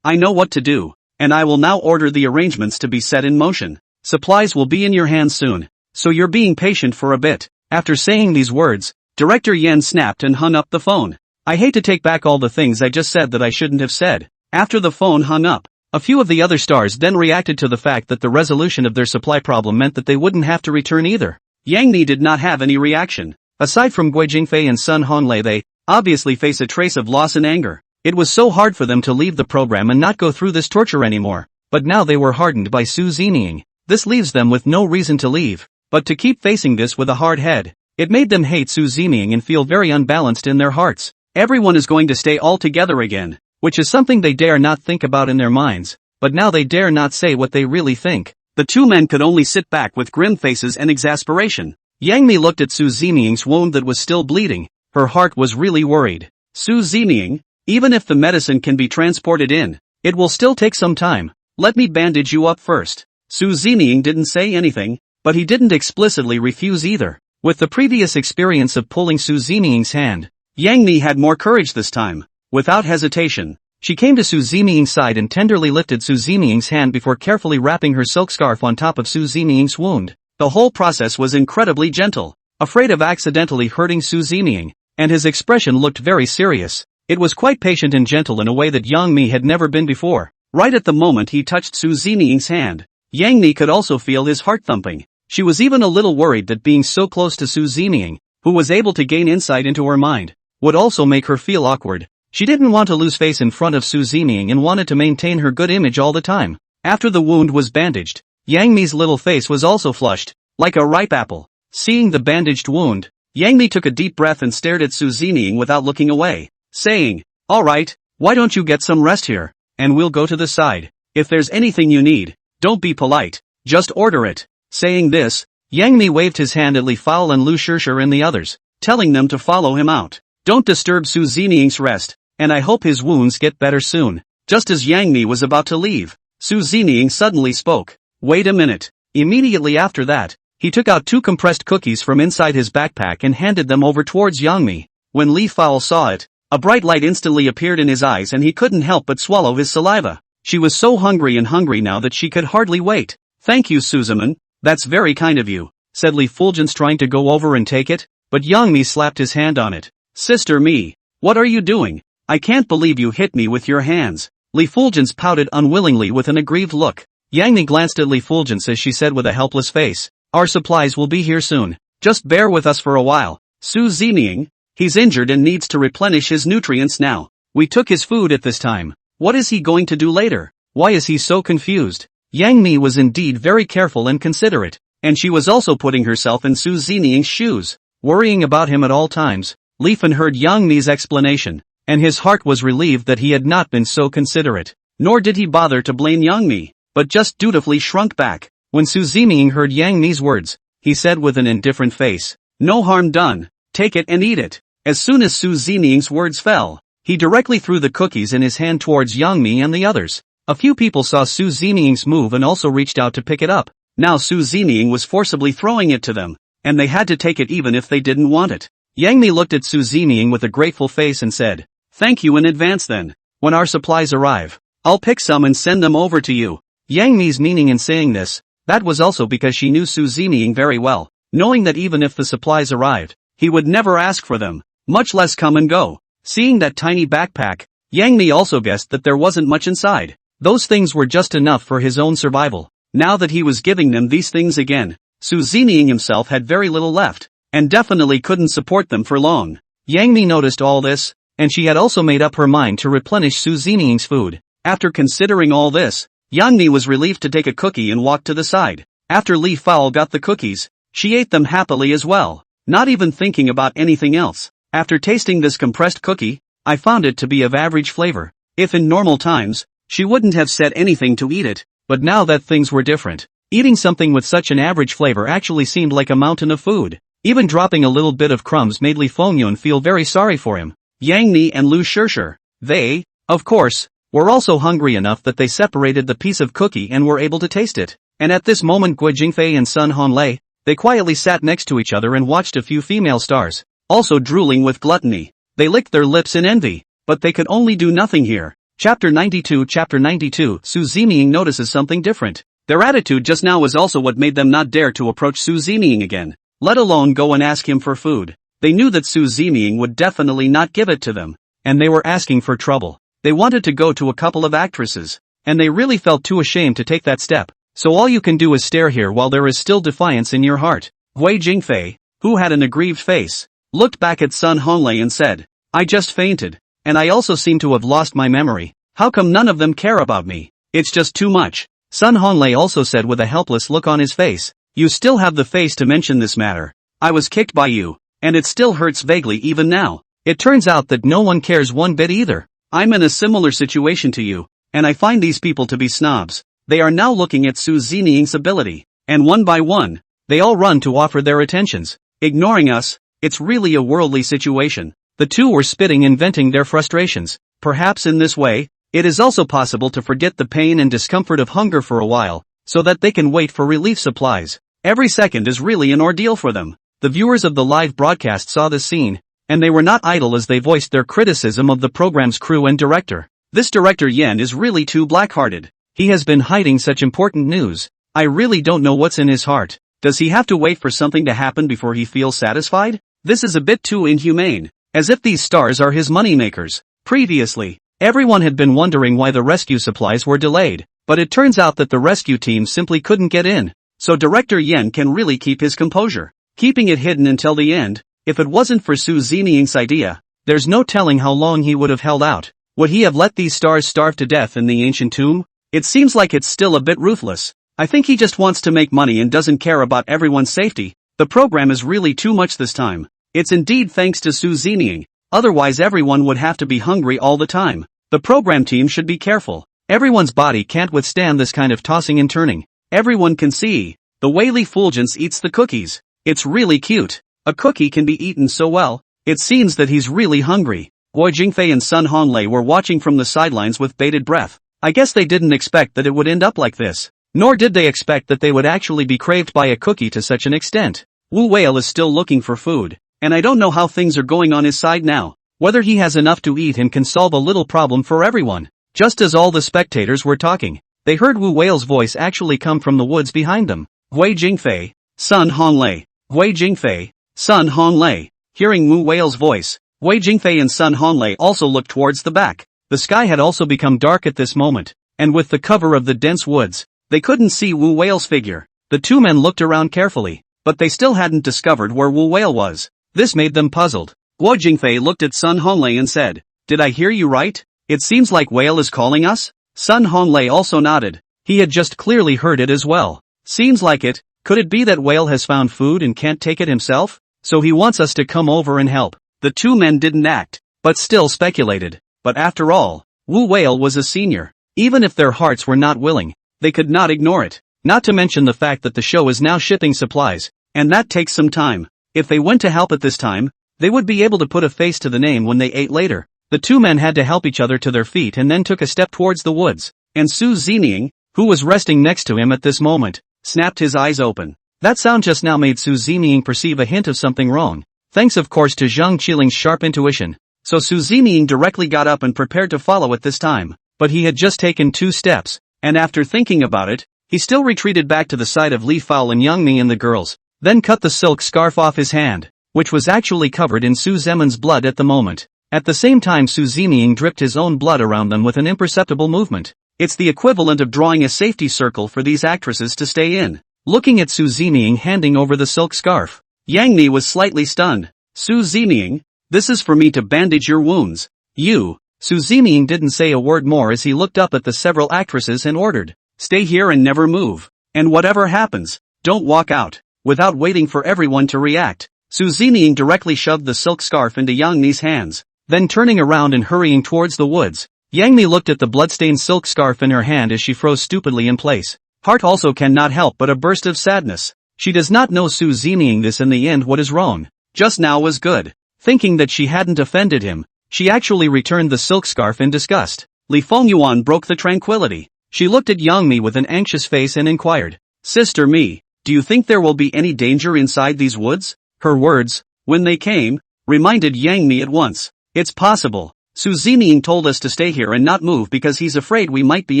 I know what to do, and I will now order the arrangements to be set in motion. Supplies will be in your hands soon, so you're being patient for a bit. After saying these words, Director Yen snapped and hung up the phone. I hate to take back all the things I just said that I shouldn't have said. After the phone hung up, a few of the other stars then reacted to the fact that the resolution of their supply problem meant that they wouldn't have to return either. Yang Ni did not have any reaction. Aside from Guo Jingfei and Sun Honglei, they obviously face a trace of loss and anger. It was so hard for them to leave the program and not go through this torture anymore. But now they were hardened by Su Zeming. This leaves them with no reason to leave. but to keep facing this with a hard head, it made them hate Su Zeming and feel very unbalanced in their hearts. Everyone is going to stay all together again, which is something they dare not think about in their minds, but now they dare not say what they really think. The two men could only sit back with grim faces and exasperation. Yang Mi looked at Su Zeming's wound that was still bleeding. Her heart was really worried. Su Zeming, even if the medicine can be transported in, it will still take some time. Let me bandage you up first. Su Zeming didn't say anything, but he didn't explicitly refuse either. With the previous experience of pulling Su Zeming's hand, Yang Mi had more courage this time. Without hesitation, she came to Su Zeming's side and tenderly lifted Su Zeming's hand before carefully wrapping her silk scarf on top of Su Zeming's wound. The whole process was incredibly gentle. Afraid of accidentally hurting Su Zeming, and his expression looked very serious. It was quite patient and gentle in a way that Yang Mi had never been before. Right at the moment he touched Su Zeming's hand, Yang Mi could also feel his heart thumping. She was even a little worried that being so close to Su Zeming, who was able to gain insight into her mind, would also make her feel awkward. She didn't want to lose face in front of Su Zeming and wanted to maintain her good image all the time. After the wound was bandaged, Yang Mi's little face was also flushed, like a ripe apple. Seeing the bandaged wound, Yang Mi took a deep breath and stared at Su Zeming without looking away, saying, "Alright, why don't you get some rest here, and we'll go to the side. If there's anything you need, don't be polite, just order it." Saying this, Yang Mi waved his hand at Li Fao and Lu Shishir and the others, telling them to follow him out. "Don't disturb Su Zeming's rest, and I hope his wounds get better soon." Just as Yang Mi was about to leave, Su Zeming suddenly spoke. "Wait a minute." Immediately after that, he took out 2 compressed cookies from inside his backpack and handed them over towards Yang Mi. When Li Fao saw it, a bright light instantly appeared in his eyes and he couldn't help but swallow his saliva. She was so hungry now that she could hardly wait. "Thank you, Suzuman, that's very kind of you," said Li Fulgence, trying to go over and take it, but Yang Mi slapped his hand on it. "Sister Mi, what are you doing? I can't believe you hit me with your hands." Li Fulgence pouted unwillingly with an aggrieved look. Yang Mi glanced at Li Fulgence as she said with a helpless face, "Our supplies will be here soon. Just bear with us for a while. Su Zeming, he's injured and needs to replenish his nutrients now. We took his food at this time. What is he going to do later? Why is he so confused?" Yang Mi was indeed very careful and considerate, and she was also putting herself in Su Zeming's shoes, worrying about him at all times. Li Fan heard Yang Mi's explanation, and his heart was relieved that he had not been so considerate. Nor did he bother to blame Yang Mi, but just dutifully shrunk back. When Su Zeming heard Yang Mi's words, he said with an indifferent face, "No harm done, take it and eat it." As soon as Su Zeming's words fell, he directly threw the cookies in his hand towards Yang Mi and the others. A few people saw Su Zeming's move and also reached out to pick it up. Now Su Zeming was forcibly throwing it to them, and they had to take it even if they didn't want it. Yang Mi looked at Su Zeming with a grateful face and said, "Thank you in advance then. When our supplies arrive, I'll pick some and send them over to you." Yang Mi's meaning in saying this, that was also because she knew Su Zeming very well, knowing that even if the supplies arrived, he would never ask for them, much less come and go. Seeing that tiny backpack, Yang Mi also guessed that there wasn't much inside. Those things were just enough for his own survival. Now that he was giving them these things again, Su Zeming himself had very little left, and definitely couldn't support them for long. Yang Mi noticed all this, and she had also made up her mind to replenish Su Zeming's food. After considering all this, Yang Mi was relieved to take a cookie and walk to the side. After Li Fao got the cookies, she ate them happily as well, not even thinking about anything else. After tasting this compressed cookie, I found it to be of average flavor. If in normal times, she wouldn't have said anything to eat it, but now that things were different, eating something with such an average flavor actually seemed like a mountain of food. Even dropping a little bit of crumbs made Li Fengyun feel very sorry for him. Yang Mi and Lu Shishir, they, of course, were also hungry enough that they separated the piece of cookie and were able to taste it. And at this moment Guo Jingfei and Sun Honlei, they quietly sat next to each other and watched a few female stars, also drooling with gluttony. They licked their lips in envy, but they could only do nothing here. Chapter 92 Su Zeming notices something different. Their attitude just now was also what made them not dare to approach Su Zeming again, let alone go and ask him for food. They knew that Su Zeming would definitely not give it to them, and they were asking for trouble. They wanted to go to a couple of actresses, and they really felt too ashamed to take that step. So all you can do is stare here while there is still defiance in your heart. Guo Jingfei, who had an aggrieved face, looked back at Sun Honglei and said, "I just fainted, and I also seem to have lost my memory. How come none of them care about me? It's just too much." Sun Honglei also said with a helpless look on his face, You still have the face to mention this matter. I was kicked by you, and it still hurts vaguely even now. It turns out that no one cares one bit either. I'm in a similar situation to you, and I find these people to be snobs. They are now looking at Su Ziniying's ability, and one by one, they all run to offer their attentions, ignoring us. It's really a worldly situation. The two were spitting and venting their frustrations. Perhaps in this way, it is also possible to forget the pain and discomfort of hunger for a while, so that they can wait for relief supplies. Every second is really an ordeal for them. The viewers of the live broadcast saw this scene, and they were not idle as they voiced their criticism of the program's crew and director. This director Yen is really too black-hearted. He has been hiding such important news. I really don't know what's in his heart. Does he have to wait for something to happen before he feels satisfied? This is a bit too inhumane. As if these stars are his moneymakers. Previously, everyone had been wondering why the rescue supplies were delayed, but it turns out that the rescue team simply couldn't get in. So director Yen can really keep his composure, keeping it hidden until the end. If it wasn't for Su Ziniying's idea, there's no telling how long he would have held out. Would he have let these stars starve to death in the ancient tomb? It seems like it's still a bit ruthless. I think he just wants to make money and doesn't care about everyone's safety. The program is really too much this time. It's indeed thanks to Su Ziniying, otherwise everyone would have to be hungry all the time. The program team should be careful. Everyone's body can't withstand this kind of tossing and turning. Everyone can see. The way Li Fulgence eats the cookies. It's really cute. A cookie can be eaten so well. It seems that he's really hungry. Guo Jingfei and Sun Honglei were watching from the sidelines with bated breath. I guess they didn't expect that it would end up like this. Nor did they expect that they would actually be craved by a cookie to such an extent. Wu Whale is still looking for food, and I don't know how things are going on his side now. Whether he has enough to eat and can solve a little problem for everyone. Just as all the spectators were talking, they heard Wu Whale's voice actually come from the woods behind them. Guo Jingfei, Sun Honglei. Guo Jingfei, Sun Honglei. Hearing Wu Whale's voice, Guo Jingfei and Sun Honglei also looked towards the back. The sky had also become dark at this moment, and with the cover of the dense woods, they couldn't see Wu Whale's figure. The two men looked around carefully, but they still hadn't discovered where Wu Whale was. This made them puzzled. Guo Jingfei looked at Sun Honglei and said, "Did I hear you right? It seems like Whale is calling us?" Sun Honglei also nodded. He had just clearly heard it as well. Seems like it. Could it be that Whale has found food and can't take it himself? So he wants us to come over and help. The two men didn't act, but still speculated. But after all, Wu Whale was a senior. Even if their hearts were not willing, they could not ignore it. Not to mention the fact that the show is now shipping supplies, and that takes some time. If they went to help at this time, they would be able to put a face to the name when they ate later. The two men had to help each other to their feet and then took a step towards the woods. And Su Ziniying, who was resting next to him at this moment, snapped his eyes open. That sound just now made Su Ziniying perceive a hint of something wrong. Thanks of course to Zhang Qiling's sharp intuition. So Su Ziniying directly got up and prepared to follow at this time. But he had just taken 2 steps, and after thinking about it, he still retreated back to the side of Li Fao and Yang and the girls, then cut the silk scarf off his hand, which was actually covered in Su Zemin's blood at the moment. At the same time Su Ziniying dripped his own blood around them with an imperceptible movement. It's the equivalent of drawing a safety circle for these actresses to stay in. Looking at Su Ziniying handing over the silk scarf, Yang Ni was slightly stunned. Su Ziniying, this is for me to bandage your wounds. You. Su Ziniying didn't say a word more as he looked up at the several actresses and ordered, "Stay here and never move. And whatever happens, don't walk out." Without waiting for everyone to react, Su Ziniying directly shoved the silk scarf into Yang Ni's hands. Then turning around and hurrying towards the woods, Yang Ni looked at the bloodstained silk scarf in her hand as she froze stupidly in place. Heart also cannot help but a burst of sadness. She does not know Su Ziniying this in the end what is wrong. Just now was good. Thinking that she hadn't offended him, she actually returned the silk scarf in disgust. Li Fengyuan broke the tranquility. She looked at Yang Mi with an anxious face and inquired, "Sister Mi, do you think there will be any danger inside these woods?" Her words, when they came, reminded Yang Mi at once. "It's possible. Su Ziniying told us to stay here and not move because he's afraid we might be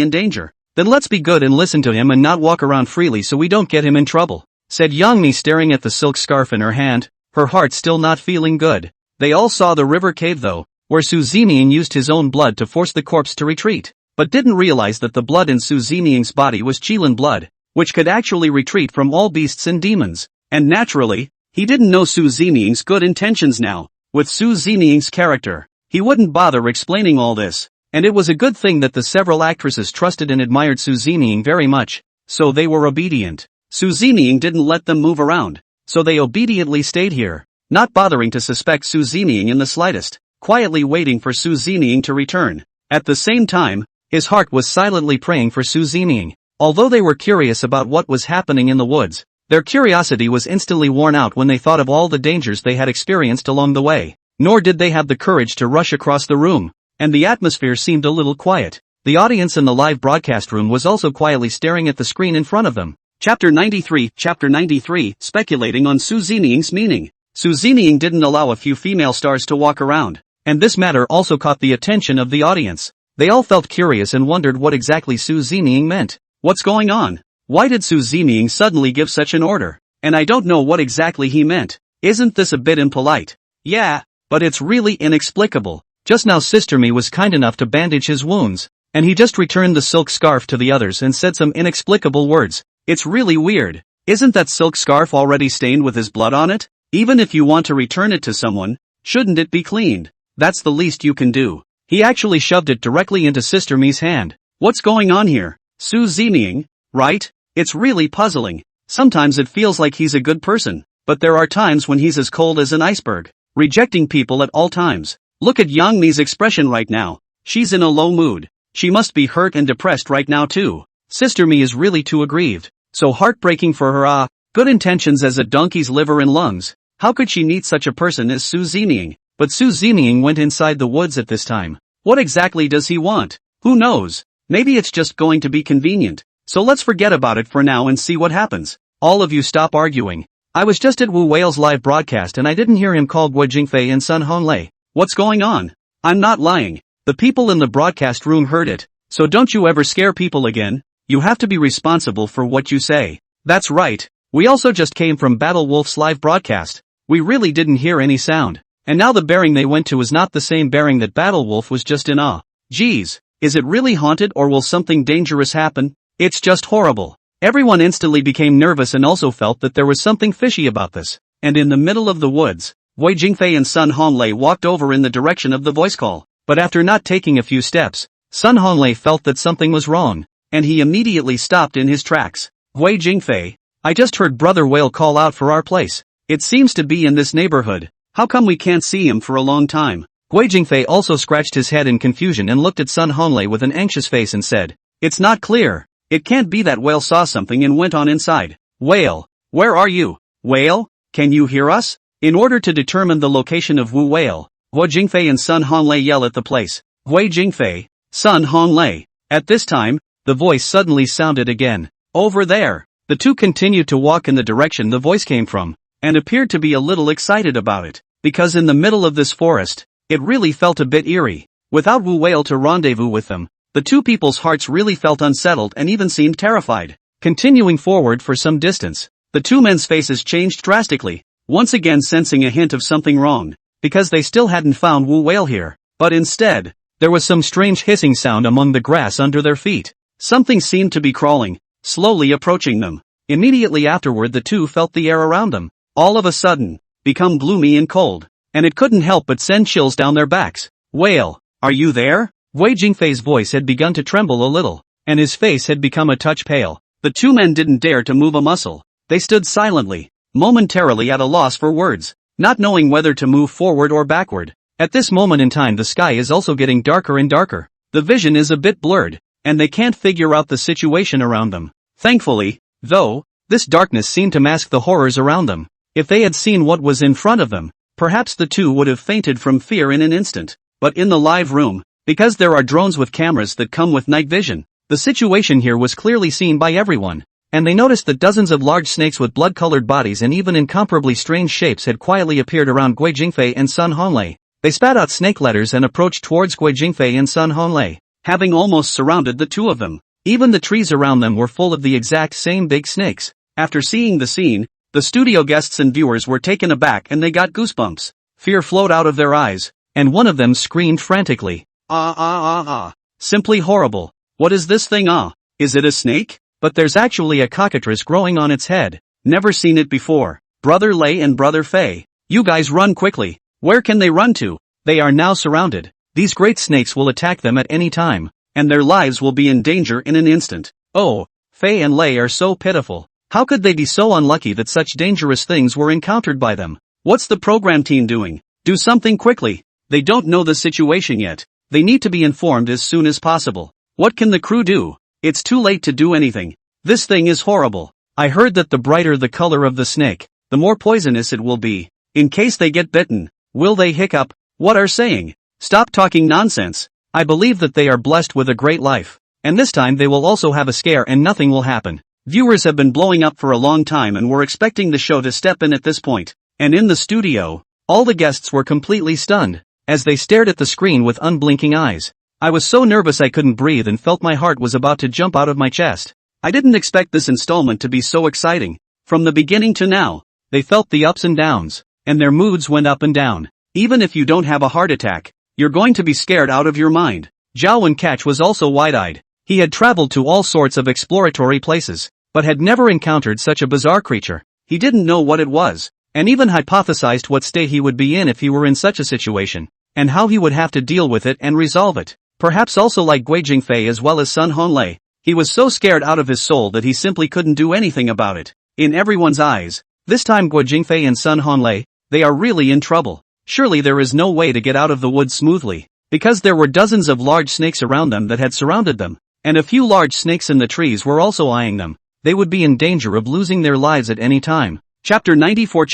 in danger." "Then let's be good and listen to him and not walk around freely so we don't get him in trouble," said Yang Mi staring at the silk scarf in her hand, her heart still not feeling good. They all saw the river cave though, where Su Ziniying used his own blood to force the corpse to retreat, but didn't realize that the blood in Su Ziniying's body was Qilin blood, which could actually retreat from all beasts and demons. And naturally, he didn't know Su Ziniying's good intentions now. With Su Ziniying's character, he wouldn't bother explaining all this, and it was a good thing that the several actresses trusted and admired Su Ziniying very much, so they were obedient. Su Zeming didn't let them move around, so they obediently stayed here, not bothering to suspect Su Zeming in the slightest, quietly waiting for Su Zeming to return. At the same time, his heart was silently praying for Su Zeming. Although they were curious about what was happening in the woods, their curiosity was instantly worn out when they thought of all the dangers they had experienced along the way. Nor did they have the courage to rush across the room, and the atmosphere seemed a little quiet. The audience in the live broadcast room was also quietly staring at the screen in front of them. Chapter 93, speculating on Su Zeming's meaning. Su Zeming didn't allow a few female stars to walk around, and this matter also caught the attention of the audience. They all felt curious and wondered what exactly Su Zeming meant. What's going on? Why did Su Zeming suddenly give such an order? And I don't know what exactly he meant. Isn't this a bit impolite? Yeah, but it's really inexplicable. Just now Sister Mi was kind enough to bandage his wounds, and he just returned the silk scarf to the others and said some inexplicable words. It's really weird. Isn't that silk scarf already stained with his blood on it? Even if you want to return it to someone, shouldn't it be cleaned? That's the least you can do. He actually shoved it directly into Sister Mi's hand. What's going on here? Su Zeming, right? It's really puzzling. Sometimes it feels like he's a good person, but there are times when he's as cold as an iceberg, rejecting people at all times. Look at Yang Mi's expression right now. She's in a low mood. She must be hurt and depressed right now too. Sister Mi is really too aggrieved. So heartbreaking for her. Good intentions as a donkey's liver and lungs. How could she meet such a person as Su Zeming? But Su Zeming went inside the woods at this time. What exactly does he want? Who knows? Maybe it's just going to be convenient. So let's forget about it for now and see what happens. All of you stop arguing. I was just at Wu Whale's live broadcast and I didn't hear him call Guo Jingfei and Sun Honlei. What's going on? I'm not lying. The people in the broadcast room heard it. So don't you ever scare people again. You have to be responsible for what you say. That's right. We also just came from Battle Wolf's live broadcast. We really didn't hear any sound. And now the bearing they went to was not the same bearing that Battle Wolf was just in. Geez. Is it really haunted or will something dangerous happen? It's just horrible. Everyone instantly became nervous and also felt that there was something fishy about this. And in the middle of the woods, Guo Jingfei and Sun Honlei walked over in the direction of the voice call. But after not taking a few steps, Sun Honlei felt that something was wrong, and he immediately stopped in his tracks. Guo Jingfei, I just heard Brother Whale call out for our place. It seems to be in this neighborhood. How come we can't see him for a long time? Guo Jingfei also scratched his head in confusion and looked at Sun Honlei with an anxious face and said, It's not clear. It can't be that Whale saw something and went on inside. Whale, where are you? Whale, can you hear us? In order to determine the location of Wu Whale, Guo Jingfei and Sun Honlei yell at the place. Guo Jingfei, Sun Honlei. At this time, the voice suddenly sounded again. Over there. The two continued to walk in the direction the voice came from, and appeared to be a little excited about it, because in the middle of this forest, it really felt a bit eerie. Without Wu Whale to rendezvous with them, the two people's hearts really felt unsettled and even seemed terrified. Continuing forward for some distance, the two men's faces changed drastically, once again sensing a hint of something wrong, because they still hadn't found Wu Whale here. But instead, there was some strange hissing sound among the grass under their feet. Something seemed to be crawling, slowly approaching them. Immediately afterward the two felt the air around them, all of a sudden, become gloomy and cold, and it couldn't help but send chills down their backs. Whale, are you there? Guo Jingfei's voice had begun to tremble a little, and his face had become a touch pale. The two men didn't dare to move a muscle. They stood silently, momentarily at a loss for words, not knowing whether to move forward or backward. At this moment in time the sky is also getting darker and darker. The vision is a bit blurred, and they can't figure out the situation around them. Thankfully, though, this darkness seemed to mask the horrors around them. If they had seen what was in front of them, perhaps the two would have fainted from fear in an instant. But in the live room, because there are drones with cameras that come with night vision, the situation here was clearly seen by everyone, and they noticed that dozens of large snakes with blood-colored bodies and even incomparably strange shapes had quietly appeared around Guo Jingfei and Sun Honlei. They spat out snake letters and approached towards Guo Jingfei and Sun Honlei, having almost surrounded the two of them. Even the trees around them were full of the exact same big snakes. After seeing the scene, the studio guests and viewers were taken aback and they got goosebumps. Fear flowed out of their eyes, and one of them screamed frantically. Simply horrible. What is this thing? Is it a snake? But there's actually a cockatrice growing on its head. Never seen it before. Brother Lei and Brother Fei, you guys run quickly. Where can they run to? They are now surrounded. These great snakes will attack them at any time, and their lives will be in danger in an instant. Oh, Fei and Lei are so pitiful. How could they be so unlucky that such dangerous things were encountered by them? What's the program team doing? Do something quickly. They don't know the situation yet. They need to be informed as soon as possible. What can the crew do? It's too late to do anything. This thing is horrible. I heard that the brighter the color of the snake, the more poisonous it will be. In case they get bitten, will they hiccup? What are saying? Stop talking nonsense. I believe that they are blessed with a great life. And this time they will also have a scare and nothing will happen. Viewers have been blowing up for a long time and were expecting the show to step in at this point. And in the studio, all the guests were completely stunned, as they stared at the screen with unblinking eyes. I was so nervous I couldn't breathe and felt my heart was about to jump out of my chest. I didn't expect this installment to be so exciting. From the beginning to now, they felt the ups and downs, and their moods went up and down. Even if you don't have a heart attack, you're going to be scared out of your mind. Zhao Wenkach was also wide-eyed. He had traveled to all sorts of exploratory places, but had never encountered such a bizarre creature. He didn't know what it was, and even hypothesized what state he would be in if he were in such a situation, and how he would have to deal with it and resolve it. Perhaps also like Guo Jingfei as well as Sun Honlei, he was so scared out of his soul that he simply couldn't do anything about it. In everyone's eyes, this time Guo Jingfei and Sun Honlei, they are really in trouble. Surely there is no way to get out of the woods smoothly, because there were dozens of large snakes around them that had surrounded them, and a few large snakes in the trees were also eyeing them. They would be in danger of losing their lives at any time. Chapter 94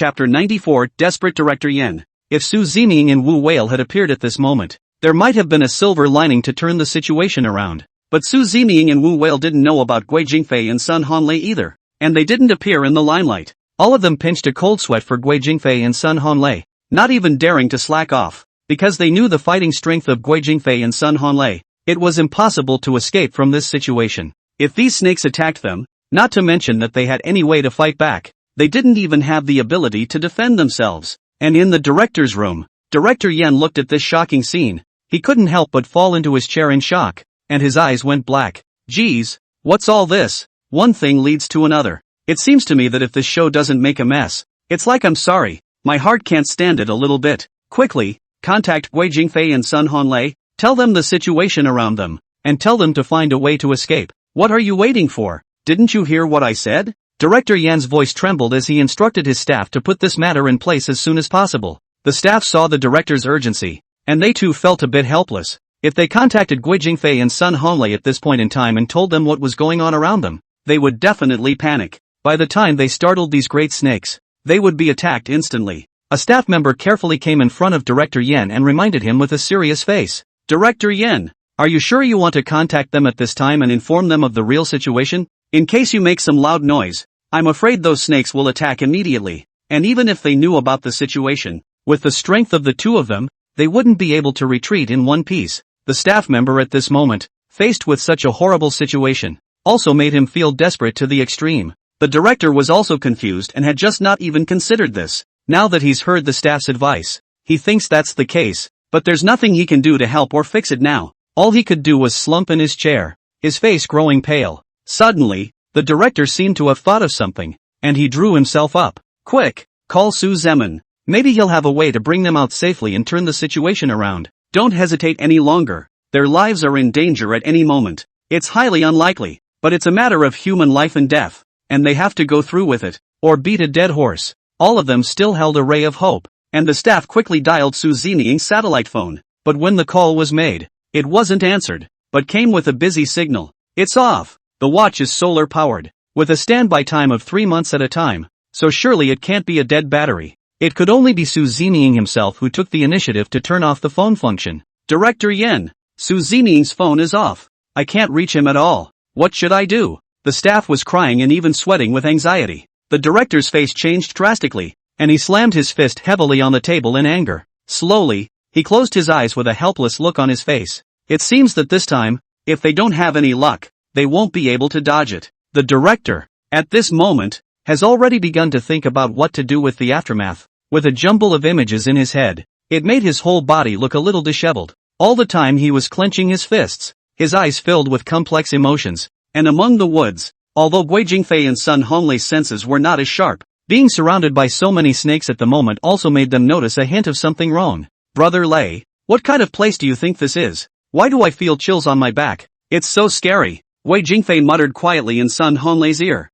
Desperate Director Yen. If Su Zeming and Wu Whale had appeared at this moment, there might have been a silver lining to turn the situation around. But Su Zeming and Wu Whale didn't know about Guo Jingfei and Sun Honlei either, and they didn't appear in the limelight. All of them pinched a cold sweat for Guo Jingfei and Sun Honlei, not even daring to slack off, because they knew the fighting strength of Guo Jingfei and Sun Honlei. It was impossible to escape from this situation. If these snakes attacked them, not to mention that they had any way to fight back, they didn't even have the ability to defend themselves. And in the director's room, Director Yen looked at this shocking scene. He couldn't help but fall into his chair in shock, and his eyes went black. Geez, what's all this? One thing leads to another. It seems to me that if this show doesn't make a mess, it's like I'm sorry, my heart can't stand it a little bit. Quickly, contact Guo Jingfei and Sun Honlei, tell them the situation around them, and tell them to find a way to escape. What are you waiting for? Didn't you hear what I said? Director Yan's voice trembled as he instructed his staff to put this matter in place as soon as possible. The staff saw the director's urgency, and they too felt a bit helpless. If they contacted Guo Jingfei and Sun Honlei at this point in time and told them what was going on around them, they would definitely panic. By the time they startled these great snakes, they would be attacked instantly. A staff member carefully came in front of Director Yen and reminded him with a serious face. Director Yen, are you sure you want to contact them at this time and inform them of the real situation? In case you make some loud noise, I'm afraid those snakes will attack immediately. And even if they knew about the situation, with the strength of the two of them, they wouldn't be able to retreat in one piece. The staff member at this moment, faced with such a horrible situation, also made him feel desperate to the extreme. The director was also confused and had just not even considered this. Now that he's heard the staff's advice, he thinks that's the case, but there's nothing he can do to help or fix it now. All he could do was slump in his chair, his face growing pale. Suddenly, the director seemed to have thought of something, and he drew himself up. Quick, call Su Zeming. Maybe he'll have a way to bring them out safely and turn the situation around. Don't hesitate any longer. Their lives are in danger at any moment. It's highly unlikely, but it's a matter of human life and death, and they have to go through with it, or beat a dead horse. All of them still held a ray of hope, and the staff quickly dialed Su Zeming's satellite phone. But when the call was made, it wasn't answered, but came with a busy signal. It's off. The watch is solar powered, with a standby time of 3 months at a time, so surely it can't be a dead battery. It could only be Su Zeming himself who took the initiative to turn off the phone function. Director Yen, Su Zeming's phone is off. I can't reach him at all. What should I do? The staff was crying and even sweating with anxiety. The director's face changed drastically, and he slammed his fist heavily on the table in anger. Slowly, he closed his eyes with a helpless look on his face. It seems that this time, if they don't have any luck, they won't be able to dodge it. The director, at this moment, has already begun to think about what to do with the aftermath. With a jumble of images in his head, it made his whole body look a little disheveled. All the time he was clenching his fists, his eyes filled with complex emotions. And among the woods, although Guo Jingfei and Sun Honlei's senses were not as sharp, being surrounded by so many snakes at the moment also made them notice a hint of something wrong. Brother Lei, what kind of place do you think this is? Why do I feel chills on my back? It's so scary. Guo Jingfei muttered quietly in Sun Honlei's ear.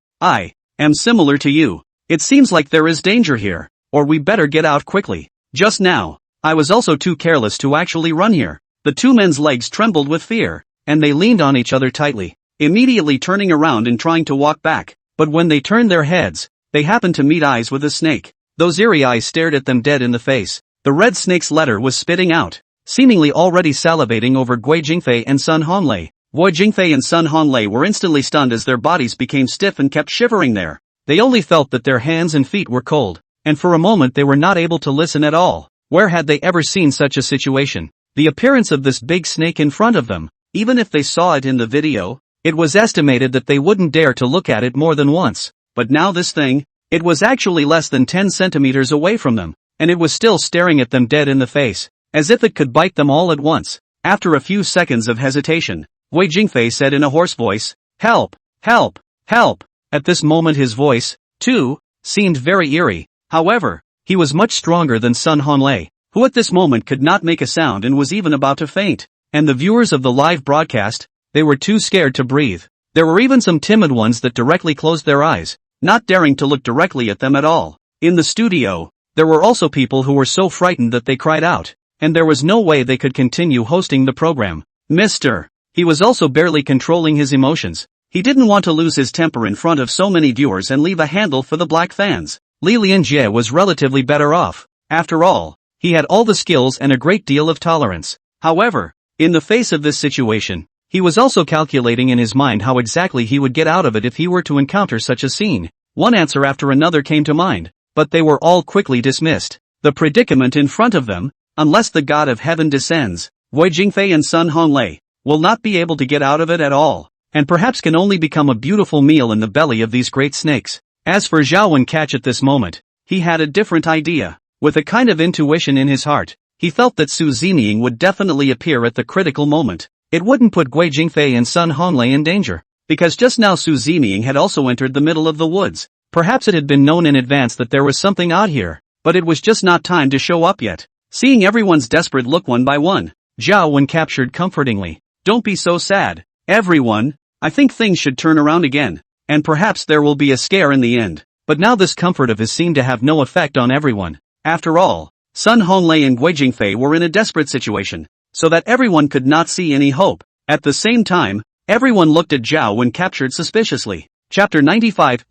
am similar to you. It seems like there is danger here, or we better get out quickly. Just now, I was also too careless to actually run here. The two men's legs trembled with fear, and they leaned on each other tightly, immediately turning around and trying to walk back. But when they turned their heads, they happened to meet eyes with a snake. Those eerie eyes stared at them dead in the face. The red snake's letter was spitting out, seemingly already salivating over Guo Jingfei and Sun Honlei. Guo Jingfei and Sun Honlei were instantly stunned as their bodies became stiff and kept shivering there. They only felt that their hands and feet were cold, and for a moment they were not able to listen at all. Where had they ever seen such a situation? The appearance of this big snake in front of them, even if they saw it in the video, it was estimated that they wouldn't dare to look at it more than once. But now this thing, it was actually less than 10 centimeters away from them, and it was still staring at them dead in the face, as if it could bite them all at once. After a few seconds of hesitation, Guo Jingfei said in a hoarse voice, "Help! Help! Help!" At this moment his voice, too, seemed very eerie. However, he was much stronger than Sun Honlei, who at this moment could not make a sound and was even about to faint. And the viewers of the live broadcast, they were too scared to breathe. There were even some timid ones that directly closed their eyes, not daring to look directly at them at all. In the studio, there were also people who were so frightened that they cried out, and there was no way they could continue hosting the program. Mr. He was also barely controlling his emotions. He didn't want to lose his temper in front of so many viewers and leave a handle for the black fans. Li Lianjie was relatively better off. After all, he had all the skills and a great deal of tolerance. However, in the face of this situation, he was also calculating in his mind how exactly he would get out of it if he were to encounter such a scene. One answer after another came to mind, but they were all quickly dismissed. The predicament in front of them, unless the god of heaven descends, Guo Jingfei and Sun Honlei, will not be able to get out of it at all, and perhaps can only become a beautiful meal in the belly of these great snakes. As for Zhao Wencatch at this moment, he had a different idea. With a kind of intuition in his heart, he felt that Su Zeming would definitely appear at the critical moment. It wouldn't put Guo Jingfei and Sun Honlei in danger, because just now Su Zeming had also entered the middle of the woods. Perhaps it had been known in advance that there was something odd here, but it was just not time to show up yet. Seeing everyone's desperate look one by one, Zhao Wen captured comfortingly. "Don't be so sad, everyone. I think things should turn around again, and perhaps there will be a scare in the end." But now this comfort of his seemed to have no effect on everyone. After all, Sun Honlei and Guo Jingfei were in a desperate situation, so that everyone could not see any hope. At the same time, everyone looked at Zhao when captured suspiciously. Chapter 95,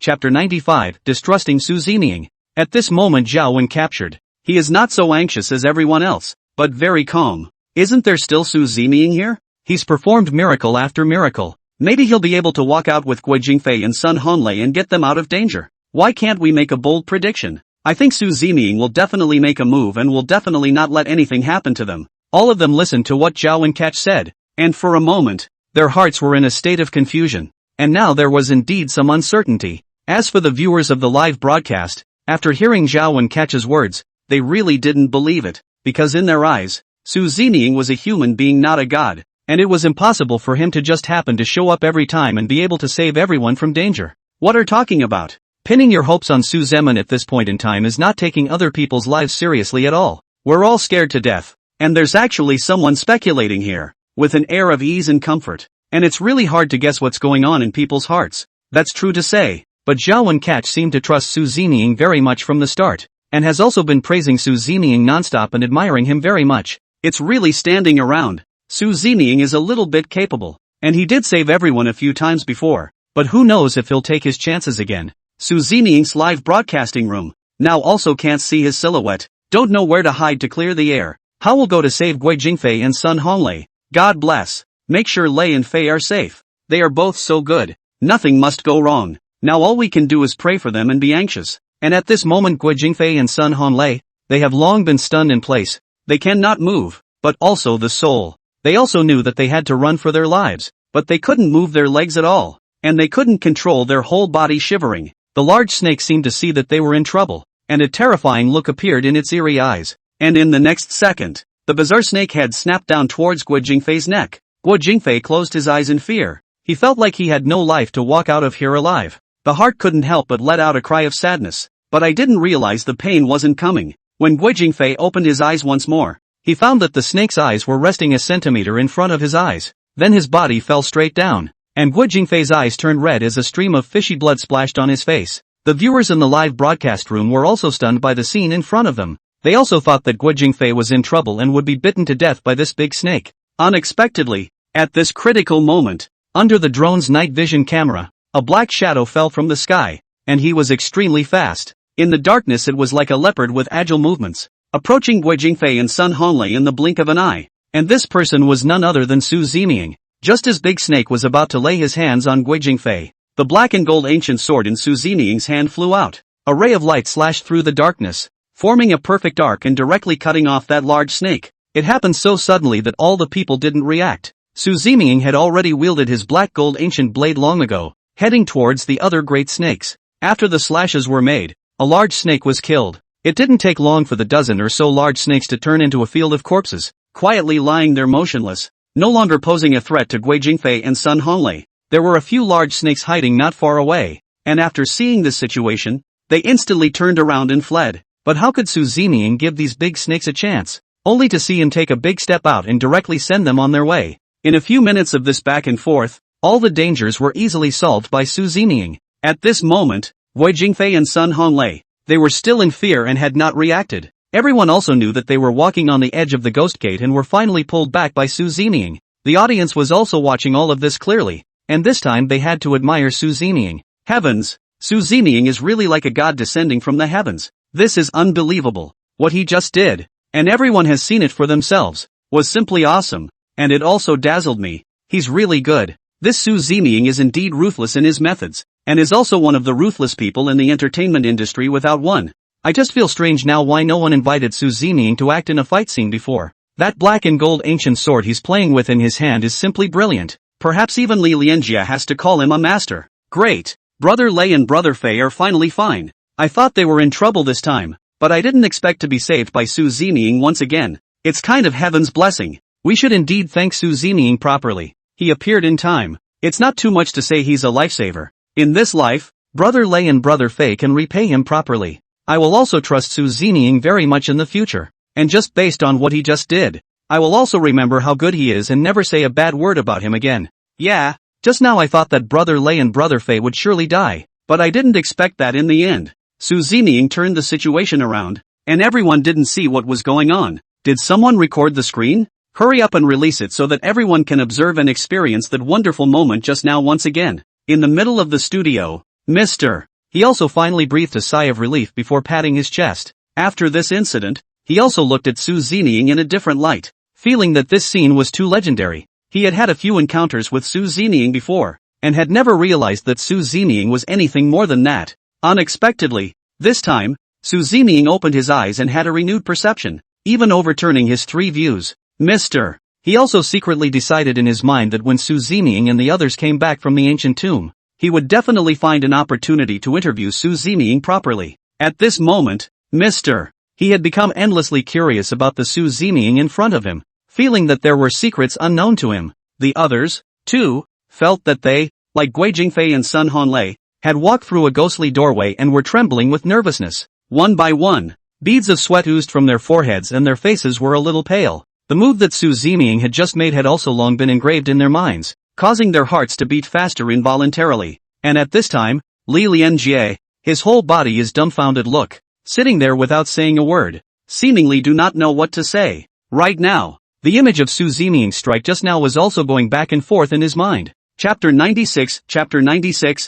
Distrusting Su Zeming. At this moment Zhao when captured, he is not so anxious as everyone else, but very calm. Isn't there still Su Zeming here? He's performed miracle after miracle. Maybe he'll be able to walk out with Guo Jingfei and Sun Honlei and get them out of danger. Why can't we make a bold prediction? I think Su Zeming will definitely make a move and will definitely not let anything happen to them. All of them listened to what Zhao Wencatch said, and for a moment, their hearts were in a state of confusion. And now there was indeed some uncertainty. As for the viewers of the live broadcast, after hearing Zhao Wencatch's words, they really didn't believe it, because in their eyes, Su Zeming was a human being, not a god, and it was impossible for him to just happen to show up every time and be able to save everyone from danger. What are talking about? Pinning your hopes on Su Zeming at this point in time is not taking other people's lives seriously at all. We're all scared to death, and there's actually someone speculating here, with an air of ease and comfort. And it's really hard to guess what's going on in people's hearts. That's true to say, but Zhao Wencatch seemed to trust Su Zeming very much from the start, and has also been praising Su Zeming nonstop and admiring him very much. It's really standing around. Su Zeming is a little bit capable, and he did save everyone a few times before, but who knows if he'll take his chances again. Su Zeming's live broadcasting room, now also can't see his silhouette, don't know where to hide to clear the air. How will go to save Guo Jingfei and Sun Honlei? God bless. Make sure Lei and Fei are safe. They are both so good. Nothing must go wrong. Now all we can do is pray for them and be anxious. And at this moment Guo Jingfei and Sun Honlei, they have long been stunned in place. They cannot move, but also the soul. They also knew that they had to run for their lives, but they couldn't move their legs at all, and they couldn't control their whole body shivering. The large snake seemed to see that they were in trouble, and a terrifying look appeared in its eerie eyes. And in the next second, the bizarre snake head snapped down towards Guo Jingfei's neck. Guo Jingfei closed his eyes in fear. He felt like he had no life to walk out of here alive. The heart couldn't help but let out a cry of sadness. But I didn't realize the pain wasn't coming. When Guo Jingfei opened his eyes once more, he found that the snake's eyes were resting a centimeter in front of his eyes. Then his body fell straight down, and Guo Jingfei's eyes turned red as a stream of fishy blood splashed on his face. The viewers in the live broadcast room were also stunned by the scene in front of them. They also thought that Guo Jingfei was in trouble and would be bitten to death by this big snake. Unexpectedly, at this critical moment, under the drone's night vision camera, a black shadow fell from the sky, and he was extremely fast. In the darkness it was like a leopard with agile movements, approaching Guo Jingfei and Sun Honglei in the blink of an eye. And this person was none other than Su Zeming. Just as Big Snake was about to lay his hands on Guo Jingfei, the black and gold ancient sword in Su Zeming's hand flew out. A ray of light slashed through the darkness, forming a perfect arc and directly cutting off that large snake. It happened so suddenly that all the people didn't react. Su Zeming had already wielded his black gold ancient blade long ago, heading towards the other great snakes. After the slashes were made, a large snake was killed. It didn't take long for the dozen or so large snakes to turn into a field of corpses, quietly lying there motionless, no longer posing a threat to Guo Jingfei and Sun Honglei. There were a few large snakes hiding not far away, and after seeing this situation, they instantly turned around and fled. But how could Su Zeming give these big snakes a chance, only to see him take a big step out and directly send them on their way? In a few minutes of this back and forth, all the dangers were easily solved by Su Zeming. At this moment, Guo Jingfei and Sun Honglei, they were still in fear and had not reacted. Everyone also knew that they were walking on the edge of the ghost gate and were finally pulled back by Su Zeming. The audience was also watching all of this clearly, and this time they had to admire Su Zeming. Heavens! Su Zeming is really like a god descending from the heavens. This is unbelievable. What he just did, and everyone has seen it for themselves, was simply awesome, and it also dazzled me. He's really good. This Su Zeming is indeed ruthless in his methods, and is also one of the ruthless people in the entertainment industry without one. I just feel strange now why no one invited Su Zeming to act in a fight scene before. That black and gold ancient sword he's playing with in his hand is simply brilliant. Perhaps even Li Lianjie has to call him a master. Great! Brother Lei and Brother Fei are finally fine. I thought they were in trouble this time, but I didn't expect to be saved by Su Zeming once again. It's kind of heaven's blessing. We should indeed thank Su Zeming properly. He appeared in time. It's not too much to say he's a lifesaver. In this life, Brother Lei and Brother Fei can repay him properly. I will also trust Su Zeming very much in the future. And just based on what he just did, I will also remember how good he is and never say a bad word about him again. Yeah, just now I thought that Brother Lei and Brother Fei would surely die, but I didn't expect that in the end. Su Zeming turned the situation around, and everyone didn't see what was going on. Did someone record the screen? Hurry up and release it so that everyone can observe and experience that wonderful moment just now once again. In the middle of the studio, Mr. He also finally breathed a sigh of relief before patting his chest. After this incident, he also looked at Su Zeming in a different light, feeling that this scene was too legendary. He had had a few encounters with Su Zeming before, and had never realized that Su Zeming was anything more than that. Unexpectedly, this time, Su Zeming opened his eyes and had a renewed perception, even overturning his 3 views. Mr. He also secretly decided in his mind that when Su Zeming and the others came back from the ancient tomb, he would definitely find an opportunity to interview Su Zeming properly. At this moment, Mr. He had become endlessly curious about the Su Zeming in front of him, feeling that there were secrets unknown to him. The others, too, felt that they, like Guo Jingfei and Sun Honglei, had walked through a ghostly doorway and were trembling with nervousness. One by one, beads of sweat oozed from their foreheads and their faces were a little pale. The move that Su Zeming had just made had also long been engraved in their minds, causing their hearts to beat faster involuntarily. And at this time, Li Lianjie, his whole body is dumbfounded look, sitting there without saying a word, seemingly do not know what to say. Right now, the image of Su Zeming's strike just now was also going back and forth in his mind. Chapter 96,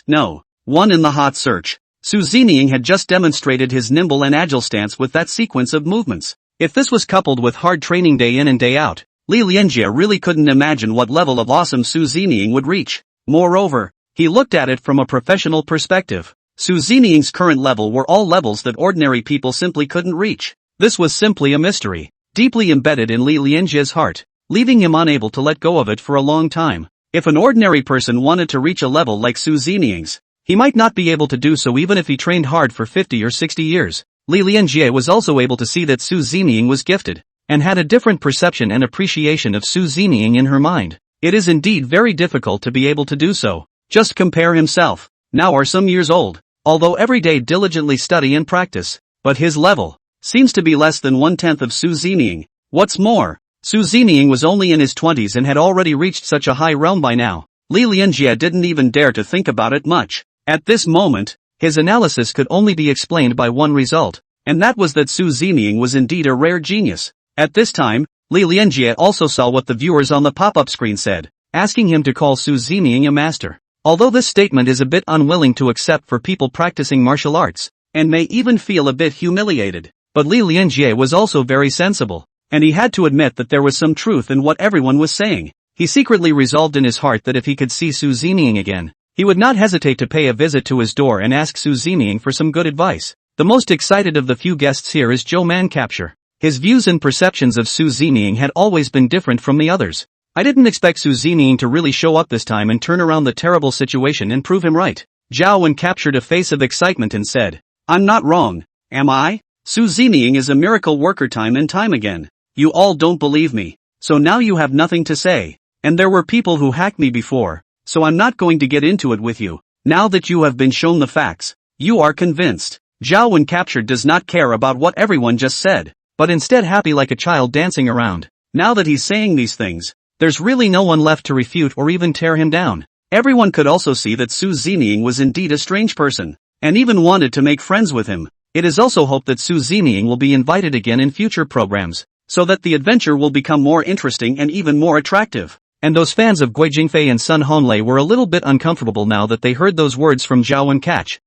no. 1 in the hot search. Su Zeming had just demonstrated his nimble and agile stance with that sequence of movements. If this was coupled with hard training day in and day out, Li Lianjie really couldn't imagine what level of awesome Su Zeming would reach. Moreover, he looked at it from a professional perspective. Su Zeming's current level were all levels that ordinary people simply couldn't reach. This was simply a mystery, deeply embedded in Li Lianjie's heart, leaving him unable to let go of it for a long time. If an ordinary person wanted to reach a level like Su Zeming's, he might not be able to do so even if he trained hard for 50 or 60 years. Li Lianjie was also able to see that Su Zeming was gifted, and had a different perception and appreciation of Su Zeming in her mind. It is indeed very difficult to be able to do so. Just compare himself, now are some years old, although every day diligently study and practice, but his level seems to be less than 1/10 of Su Zeming. What's more, Su Zeming was only in his 20s and had already reached such a high realm by now. Li Lianjie didn't even dare to think about it much. At this moment, his analysis could only be explained by one result, and that was that Su Zeming was indeed a rare genius. At this time, Li Lianjie also saw what the viewers on the pop-up screen said, asking him to call Su Zeming a master. Although this statement is a bit unwilling to accept for people practicing martial arts, and may even feel a bit humiliated, but Li Lianjie was also very sensible, and he had to admit that there was some truth in what everyone was saying. He secretly resolved in his heart that if he could see Su Zeming again, he would not hesitate to pay a visit to his door and ask Su Zeming for some good advice. The most excited of the few guests here is Zhou Mancapture. His views and perceptions of Su Zeming had always been different from the others. I didn't expect Su Zeming to really show up this time and turn around the terrible situation and prove him right. Zhao Wen captured a face of excitement and said, "I'm not wrong, am I? Su Zeming is a miracle worker time and time again. You all don't believe me, so now you have nothing to say. And there were people who hacked me before, so I'm not going to get into it with you. Now that you have been shown the facts, you are convinced." Zhao Wen captured does not care about what everyone just said, but instead happy like a child dancing around. Now that he's saying these things, there's really no one left to refute or even tear him down. Everyone could also see that Su Zeming was indeed a strange person, and even wanted to make friends with him. It is also hoped that Su Zeming will be invited again in future programs, so that the adventure will become more interesting and even more attractive. And those fans of Guo Jingfei and Sun Honlei were a little bit uncomfortable now that they heard those words from Zhao Wen Catch.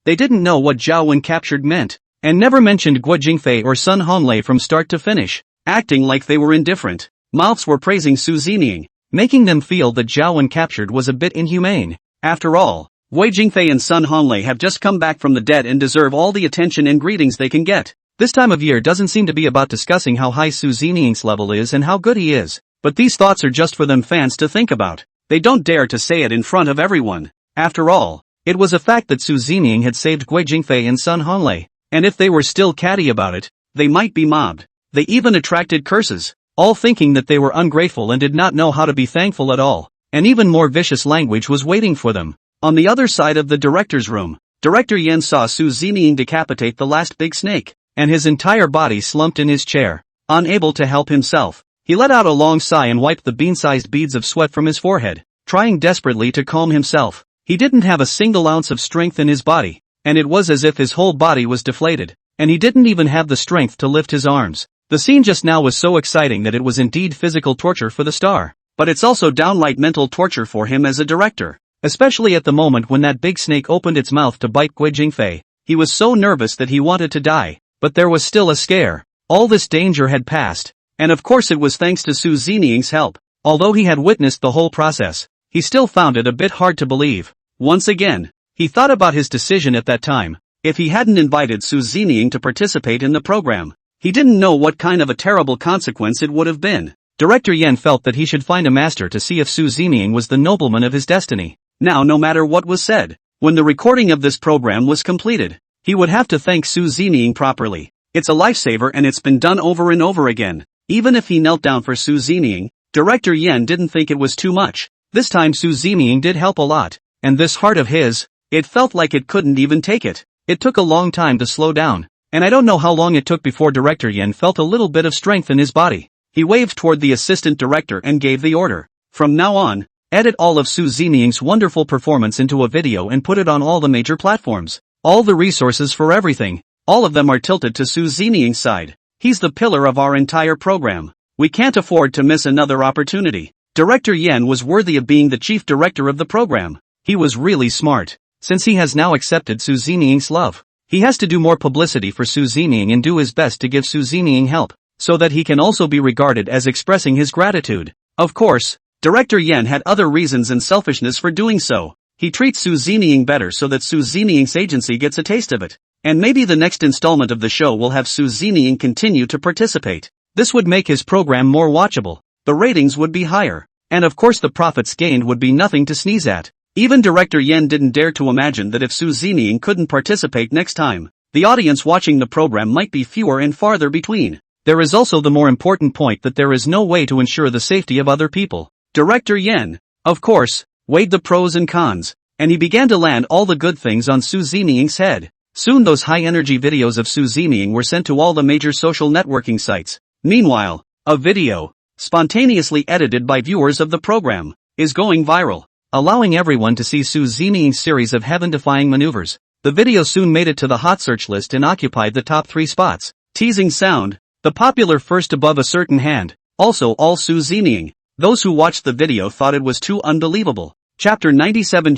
They didn't know what Zhao Wen captured meant, and never mentioned Guo Jingfei or Sun Honlei from start to finish, acting like they were indifferent. Mouths were praising Su Zeming, making them feel that Zhao Wen captured was a bit inhumane. After all, Guo Jingfei and Sun Honlei have just come back from the dead and deserve all the attention and greetings they can get. This time of year doesn't seem to be about discussing how high Su Zeming's level is and how good he is, but these thoughts are just for them fans to think about. They don't dare to say it in front of everyone. After all, it was a fact that Su Zeming had saved Guo Jingfei and Sun Honlei, and if they were still catty about it, they might be mobbed. They even attracted curses, all thinking that they were ungrateful and did not know how to be thankful at all, and even more vicious language was waiting for them. On the other side of the director's room, Director Yen saw Su Zeming decapitate the last big snake, and his entire body slumped in his chair, unable to help himself. He let out a long sigh and wiped the bean-sized beads of sweat from his forehead, trying desperately to calm himself. He didn't have a single ounce of strength in his body, and it was as if his whole body was deflated, and he didn't even have the strength to lift his arms. The scene just now was so exciting that it was indeed physical torture for the star, but it's also downright mental torture for him as a director, especially at the moment when that big snake opened its mouth to bite Guo Jingfei. He was so nervous that he wanted to die, but there was still a scare. All this danger had passed, and of course it was thanks to Su Zeming's help. Although he had witnessed the whole process, he still found it a bit hard to believe. Once again, he thought about his decision at that time. If he hadn't invited Su Zeming to participate in the program, he didn't know what kind of a terrible consequence it would have been. Director Yen felt that he should find a master to see if Su Zeming was the nobleman of his destiny. Now, no matter what was said, when the recording of this program was completed, he would have to thank Su Zeming properly. It's a lifesaver and it's been done over and over again. Even if he knelt down for Su Zeming, Director Yen didn't think it was too much. This time Su Zeming did help a lot, and this heart of his, it felt like it couldn't even take it. It took a long time to slow down, and I don't know how long it took before Director Yen felt a little bit of strength in his body. He waved toward the assistant director and gave the order. From now on, edit all of Su Zeming's wonderful performance into a video and put it on all the major platforms. All the resources for everything, all of them are tilted to Su Zeming's side. He's the pillar of our entire program. We can't afford to miss another opportunity. Director Yen was worthy of being the chief director of the program. He was really smart. Since he has now accepted Su Zeming's love, he has to do more publicity for Su Zeming and do his best to give Su Zeming help, so that he can also be regarded as expressing his gratitude. Of course, Director Yen had other reasons and selfishness for doing so. He treats Su Zeming better so that Su Zeming's agency gets a taste of it. And maybe the next installment of the show will have Su Zeming continue to participate. This would make his program more watchable, the ratings would be higher, and of course the profits gained would be nothing to sneeze at. Even Director Yen didn't dare to imagine that if Su Zeming couldn't participate next time, the audience watching the program might be fewer and farther between. There is also the more important point that there is no way to ensure the safety of other people. Director Yen, of course, weighed the pros and cons, and he began to land all the good things on Su Zeming's head. Soon those high-energy videos of Su Zeming were sent to all the major social networking sites. Meanwhile, a video, spontaneously edited by viewers of the program, is going viral, allowing everyone to see Su Zeming's series of heaven-defying maneuvers. The video soon made it to the hot search list and occupied the top 3 spots. Teasing sound, the popular first above a certain hand, also all Su Zeming. Those who watched the video thought it was too unbelievable. Chapter 97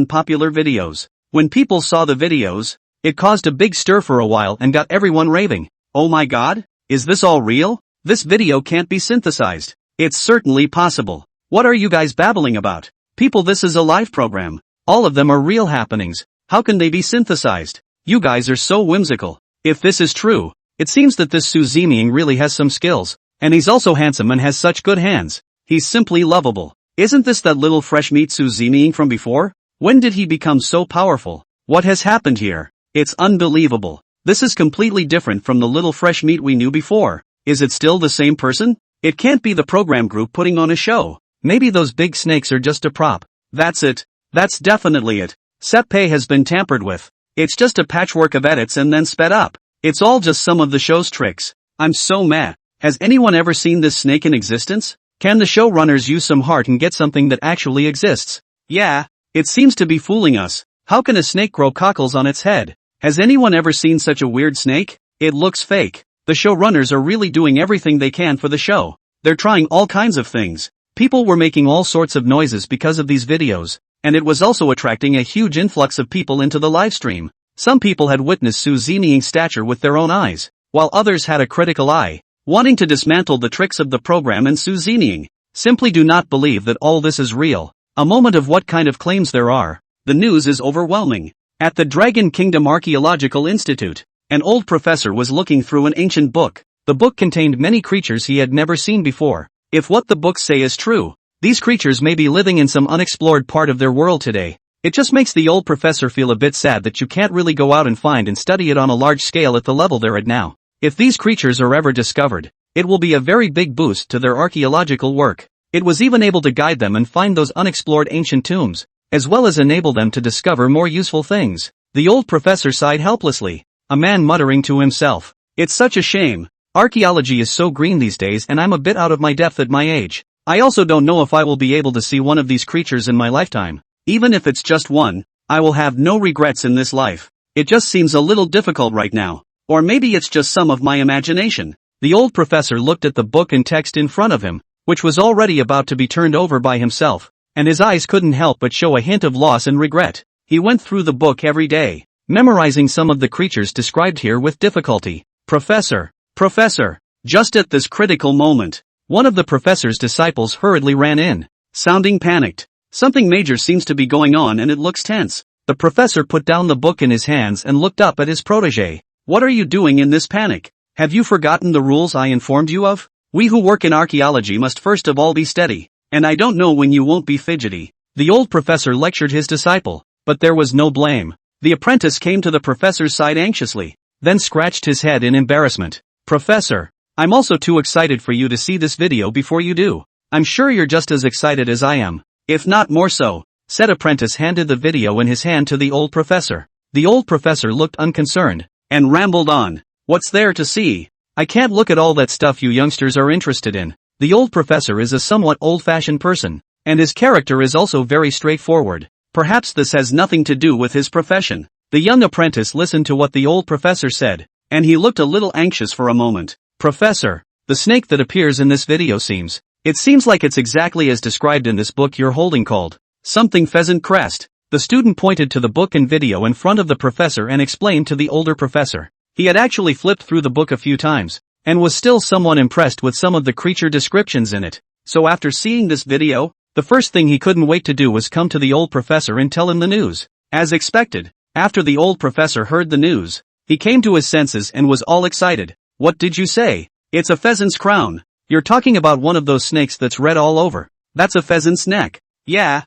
Popular videos. When people saw the videos, it caused a big stir for a while and got everyone raving. Oh my god? Is this all real? This video can't be synthesized. It's certainly possible. What are you guys babbling about? People, this is a live program. All of them are real happenings. How can they be synthesized? You guys are so whimsical. If this is true, it seems that this Su Zeming really has some skills. And he's also handsome and has such good hands. He's simply lovable. Isn't this that little fresh meat Su Zeming from before? When did he become so powerful? What has happened here? It's unbelievable. This is completely different from the little fresh meat we knew before. Is it still the same person? It can't be the program group putting on a show. Maybe those big snakes are just a prop. That's it. That's definitely it. Seppei has been tampered with. It's just a patchwork of edits and then sped up. It's all just some of the show's tricks. I'm so mad. Has anyone ever seen this snake in existence? Can the showrunners use some heart and get something that actually exists? Yeah, it seems to be fooling us. How can a snake grow cockles on its head? Has anyone ever seen such a weird snake? It looks fake. The showrunners are really doing everything they can for the show. They're trying all kinds of things. People were making all sorts of noises because of these videos, and it was also attracting a huge influx of people into the live stream. Some people had witnessed Su Zeming's stature with their own eyes, while others had a critical eye, wanting to dismantle the tricks of the program and Su Zeming. Simply do not believe that all this is real. A moment of what kind of claims there are. The news is overwhelming. At the Dragon Kingdom Archaeological Institute, an old professor was looking through an ancient book. The book contained many creatures he had never seen before. If what the books say is true, these creatures may be living in some unexplored part of their world today. It just makes the old professor feel a bit sad that you can't really go out and find and study it on a large scale at the level they're at now. If these creatures are ever discovered, it will be a very big boost to their archaeological work. It was even able to guide them and find those unexplored ancient tombs, as well as enable them to discover more useful things. The old professor sighed helplessly, a man muttering to himself. It's such a shame. Archaeology is so green these days and I'm a bit out of my depth at my age. I also don't know if I will be able to see one of these creatures in my lifetime. Even if it's just one, I will have no regrets in this life. It just seems a little difficult right now. Or maybe it's just some of my imagination. The old professor looked at the book and text in front of him, which was already about to be turned over by himself, and his eyes couldn't help but show a hint of loss and regret. He went through the book every day, memorizing some of the creatures described here with difficulty. Professor! Just at this critical moment, one of the professor's disciples hurriedly ran in, sounding panicked. Something major seems to be going on and it looks tense. The professor put down the book in his hands and looked up at his protege. What are you doing in this panic? Have you forgotten the rules I informed you of? We who work in archaeology must first of all be steady, and I don't know when you won't be fidgety. The old professor lectured his disciple, but there was no blame. The apprentice came to the professor's side anxiously, then scratched his head in embarrassment. Professor, I'm also too excited for you to see this video before you do. I'm sure you're just as excited as I am, if not more so. Said apprentice handed the video in his hand to the old professor. The old professor looked unconcerned, and rambled on. What's there to see? I can't look at all that stuff you youngsters are interested in. The old professor is a somewhat old-fashioned person, and his character is also very straightforward. Perhaps this has nothing to do with his profession. The young apprentice listened to what the old professor said, and he looked a little anxious for a moment. Professor, the snake that appears in this video seems like it's exactly as described in this book you're holding called something pheasant crest. The student pointed to the book and video in front of the professor and explained to the older professor. He had actually flipped through the book a few times, and was still somewhat impressed with some of the creature descriptions in it. So after seeing this video, the first thing he couldn't wait to do was come to the old professor and tell him the news. As expected, after the old professor heard the news, he came to his senses and was all excited. What did you say? It's a pheasant's crown. You're talking about one of those snakes that's red all over. That's a pheasant's neck. Yeah.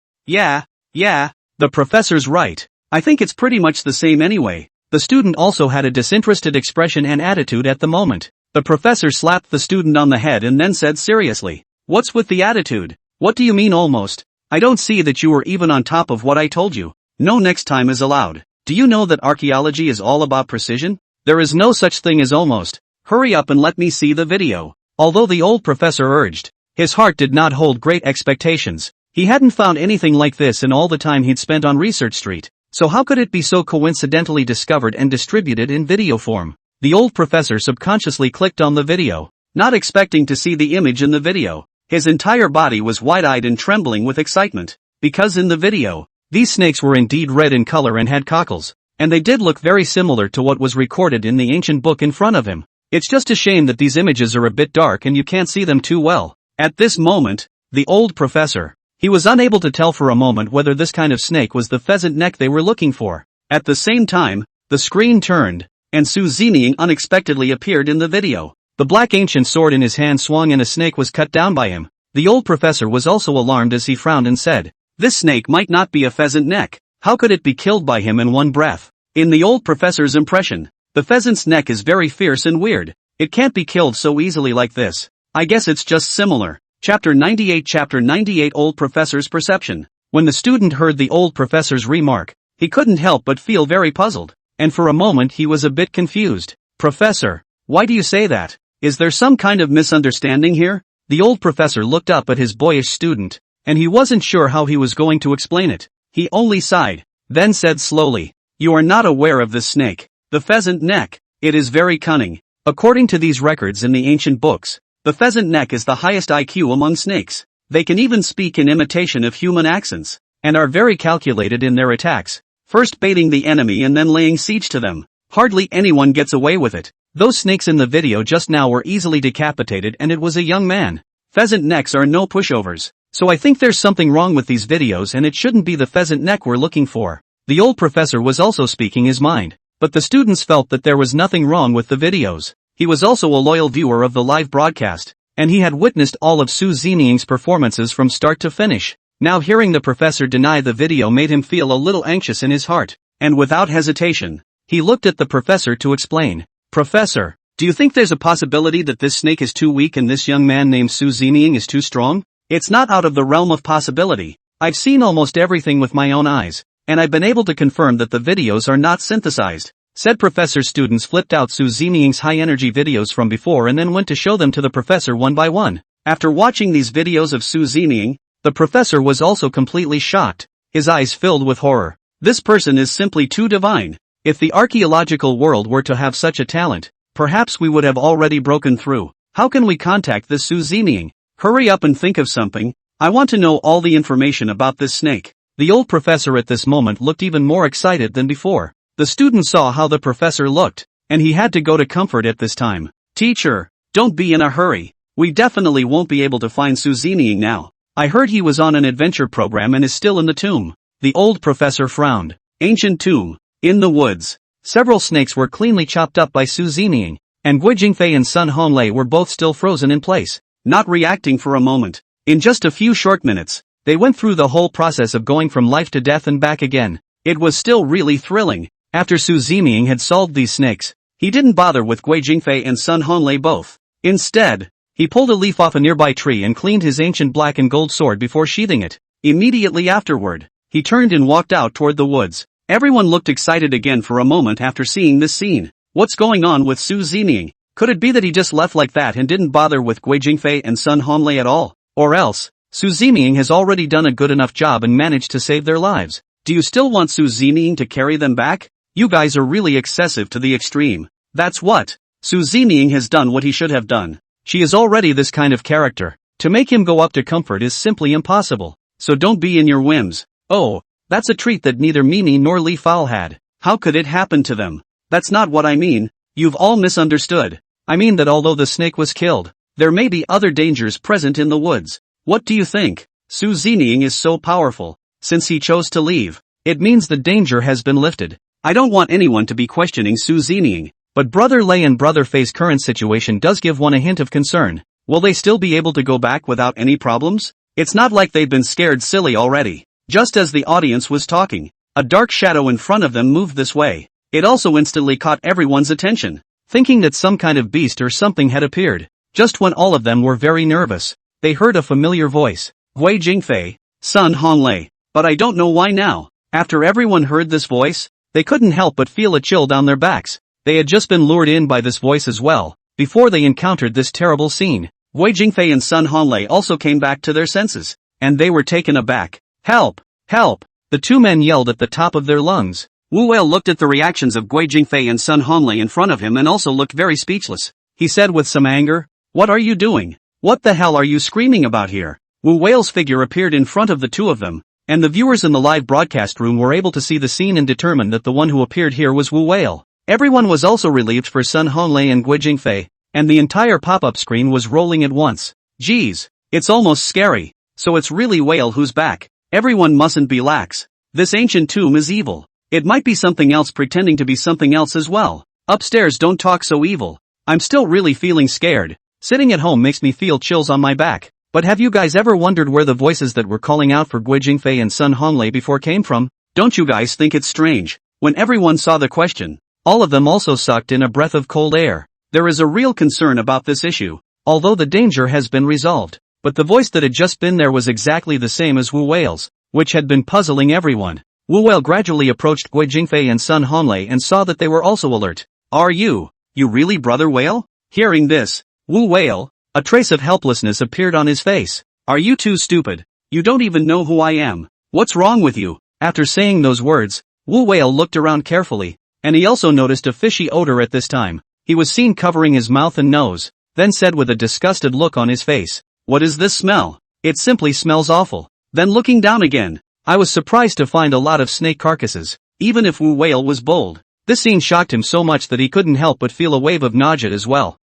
The professor's right. I think it's pretty much the same anyway. The student also had a disinterested expression and attitude at the moment. The professor slapped the student on the head and then said seriously, "What's with the attitude? What do you mean almost? I don't see that you were even on top of what I told you. No next time is allowed. Do you know that archaeology is all about precision? There is no such thing as almost. Hurry up and let me see the video." Although the old professor urged, His heart did not hold great expectations. He hadn't found anything like this in all the time he'd spent on Research Street, so how could it be so coincidentally discovered and distributed in video form? The old professor subconsciously clicked on the video, not expecting to see the image in the video. His entire body was wide-eyed and trembling with excitement, because in the video, these snakes were indeed red in color and had cockles, and they did look very similar to what was recorded in the ancient book in front of him. It's just a shame that these images are a bit dark and you can't see them too well. At this moment, the old professor, he was unable to tell for a moment whether this kind of snake was the pheasant neck they were looking for. At the same time, the screen turned, and Su Zeming unexpectedly appeared in the video. The black ancient sword in his hand swung and a snake was cut down by him. The old professor was also alarmed as he frowned and said, "This snake might not be a pheasant neck. How could it be killed by him in one breath?" In the old professor's impression, the pheasant's neck is very fierce and weird. It can't be killed so easily like this. I guess it's just similar. Chapter 98 Old Professor's Perception. When the student heard the old professor's remark, he couldn't help but feel very puzzled, and for a moment he was a bit confused. "Professor, why do you say that? Is there some kind of misunderstanding here?" The old professor looked up at his boyish student, and he wasn't sure how he was going to explain it. He only sighed, then said slowly, "You are not aware of this snake, the pheasant neck. It is very cunning. According to these records in the ancient books, the pheasant neck is the highest IQ among snakes. They can even speak in imitation of human accents, and are very calculated in their attacks, first baiting the enemy and then laying siege to them. Hardly anyone gets away with it. Those snakes in the video just now were easily decapitated and it was a young man. Pheasant necks are no pushovers, so I think there's something wrong with these videos and it shouldn't be the pheasant neck we're looking for." The old professor was also speaking his mind, but the students felt that there was nothing wrong with the videos. He was also a loyal viewer of the live broadcast, and he had witnessed all of Su Zeming's performances from start to finish. Now hearing the professor deny the video made him feel a little anxious in his heart, and without hesitation, he looked at the professor to explain. "Professor, do you think there's a possibility that this snake is too weak and this young man named Su Zeming is too strong? It's not out of the realm of possibility. I've seen almost everything with my own eyes, and I've been able to confirm that the videos are not synthesized," said professor. Students flipped out Su Zeming's high-energy videos from before and then went to show them to the professor one by one. After watching these videos of Su Zeming, the professor was also completely shocked, his eyes filled with horror. This person is simply too divine. If the archaeological world were to have such a talent, perhaps we would have already broken through. How can we contact this Su Zeming? Hurry up and think of something. I want to know all the information about this snake. The old professor at this moment looked even more excited than before. The student saw how the professor looked, and he had to go to comfort at this time. "Teacher, don't be in a hurry. We definitely won't be able to find Su Zeming now. I heard he was on an adventure program and is still in the tomb." The old professor frowned. Ancient tomb. In the woods. Several snakes were cleanly chopped up by Su Zeming, and Guo Jingfei and Sun Honlei were both still frozen in place, not reacting for a moment. In just a few short minutes, they went through the whole process of going from life to death and back again. It was still really thrilling. After Su Zeming had solved these snakes, he didn't bother with Guo Jingfei and Sun Honlei both. Instead, he pulled a leaf off a nearby tree and cleaned his ancient black and gold sword before sheathing it. Immediately afterward, he turned and walked out toward the woods. Everyone looked excited again for a moment after seeing this scene. What's going on with Su Zeming? Could it be that he just left like that and didn't bother with Guo Jingfei and Sun Honlei at all? Or else, Su Zeming has already done a good enough job and managed to save their lives. Do you still want Su Zeming to carry them back? You guys are really excessive to the extreme. That's what. Su Zeming has done what he should have done. She is already this kind of character. To make him go up to comfort is simply impossible. So don't be in your whims. Oh, that's a treat that neither Mimi nor Li Fao had. How could it happen to them? That's not what I mean. You've all misunderstood. I mean that although the snake was killed, there may be other dangers present in the woods. What do you think? Su Zeming is so powerful. Since he chose to leave, it means the danger has been lifted. I don't want anyone to be questioning Su Zeming, but Brother Lei and Brother Fei's current situation does give one a hint of concern. Will they still be able to go back without any problems? It's not like they've been scared silly already. Just as the audience was talking, a dark shadow in front of them moved this way. It also instantly caught everyone's attention, thinking that some kind of beast or something had appeared. Just when all of them were very nervous, they heard a familiar voice. Guo Jingfei, Sun Honlei. But I don't know why now. After everyone heard this voice, they couldn't help but feel a chill down their backs. They had just been lured in by this voice as well, before they encountered this terrible scene. Guo Jingfei and Sun Hanlei also came back to their senses, and they were taken aback. Help! Help! The two men yelled at the top of their lungs. Wu Wei looked at the reactions of Guo Jingfei and Sun Hanlei in front of him and also looked very speechless. He said with some anger, "What are you doing? What the hell are you screaming about here?" Wu Wei's figure appeared in front of the two of them, and the viewers in the live broadcast room were able to see the scene and determine that the one who appeared here was Wu Wei. Everyone was also relieved for Sun Hanlei and Guo Jingfei, and the entire pop-up screen was rolling at once. Geez, it's almost scary. So it's really Whale who's back. Everyone mustn't be lax. This ancient tomb is evil. It might be something else pretending to be something else as well. Upstairs, don't talk so evil. I'm still really feeling scared. Sitting at home makes me feel chills on my back. But have you guys ever wondered where the voices that were calling out for Guo Jingfei and Sun Hanlei before came from? Don't you guys think it's strange? When everyone saw the question, all of them also sucked in a breath of cold air. There is a real concern about this issue, although the danger has been resolved. But the voice that had just been there was exactly the same as Wu Wei's, which had been puzzling everyone. Wu Wei gradually approached Guo Jingfei and Sun Hanlei and saw that they were also alert. "Are you really Brother Whale?" Hearing this, Wu Wei, a trace of helplessness appeared on his face. "Are you too stupid? You don't even know who I am. What's wrong with you?" After saying those words, Wu Wei looked around carefully, and he also noticed a fishy odor at this time. He was seen covering his mouth and nose, then said with a disgusted look on his face, "What is this smell? It simply smells awful." Then looking down again, "I was surprised to find a lot of snake carcasses, even if Wu Wei was bold." This scene shocked him so much that he couldn't help but feel a wave of nausea as well.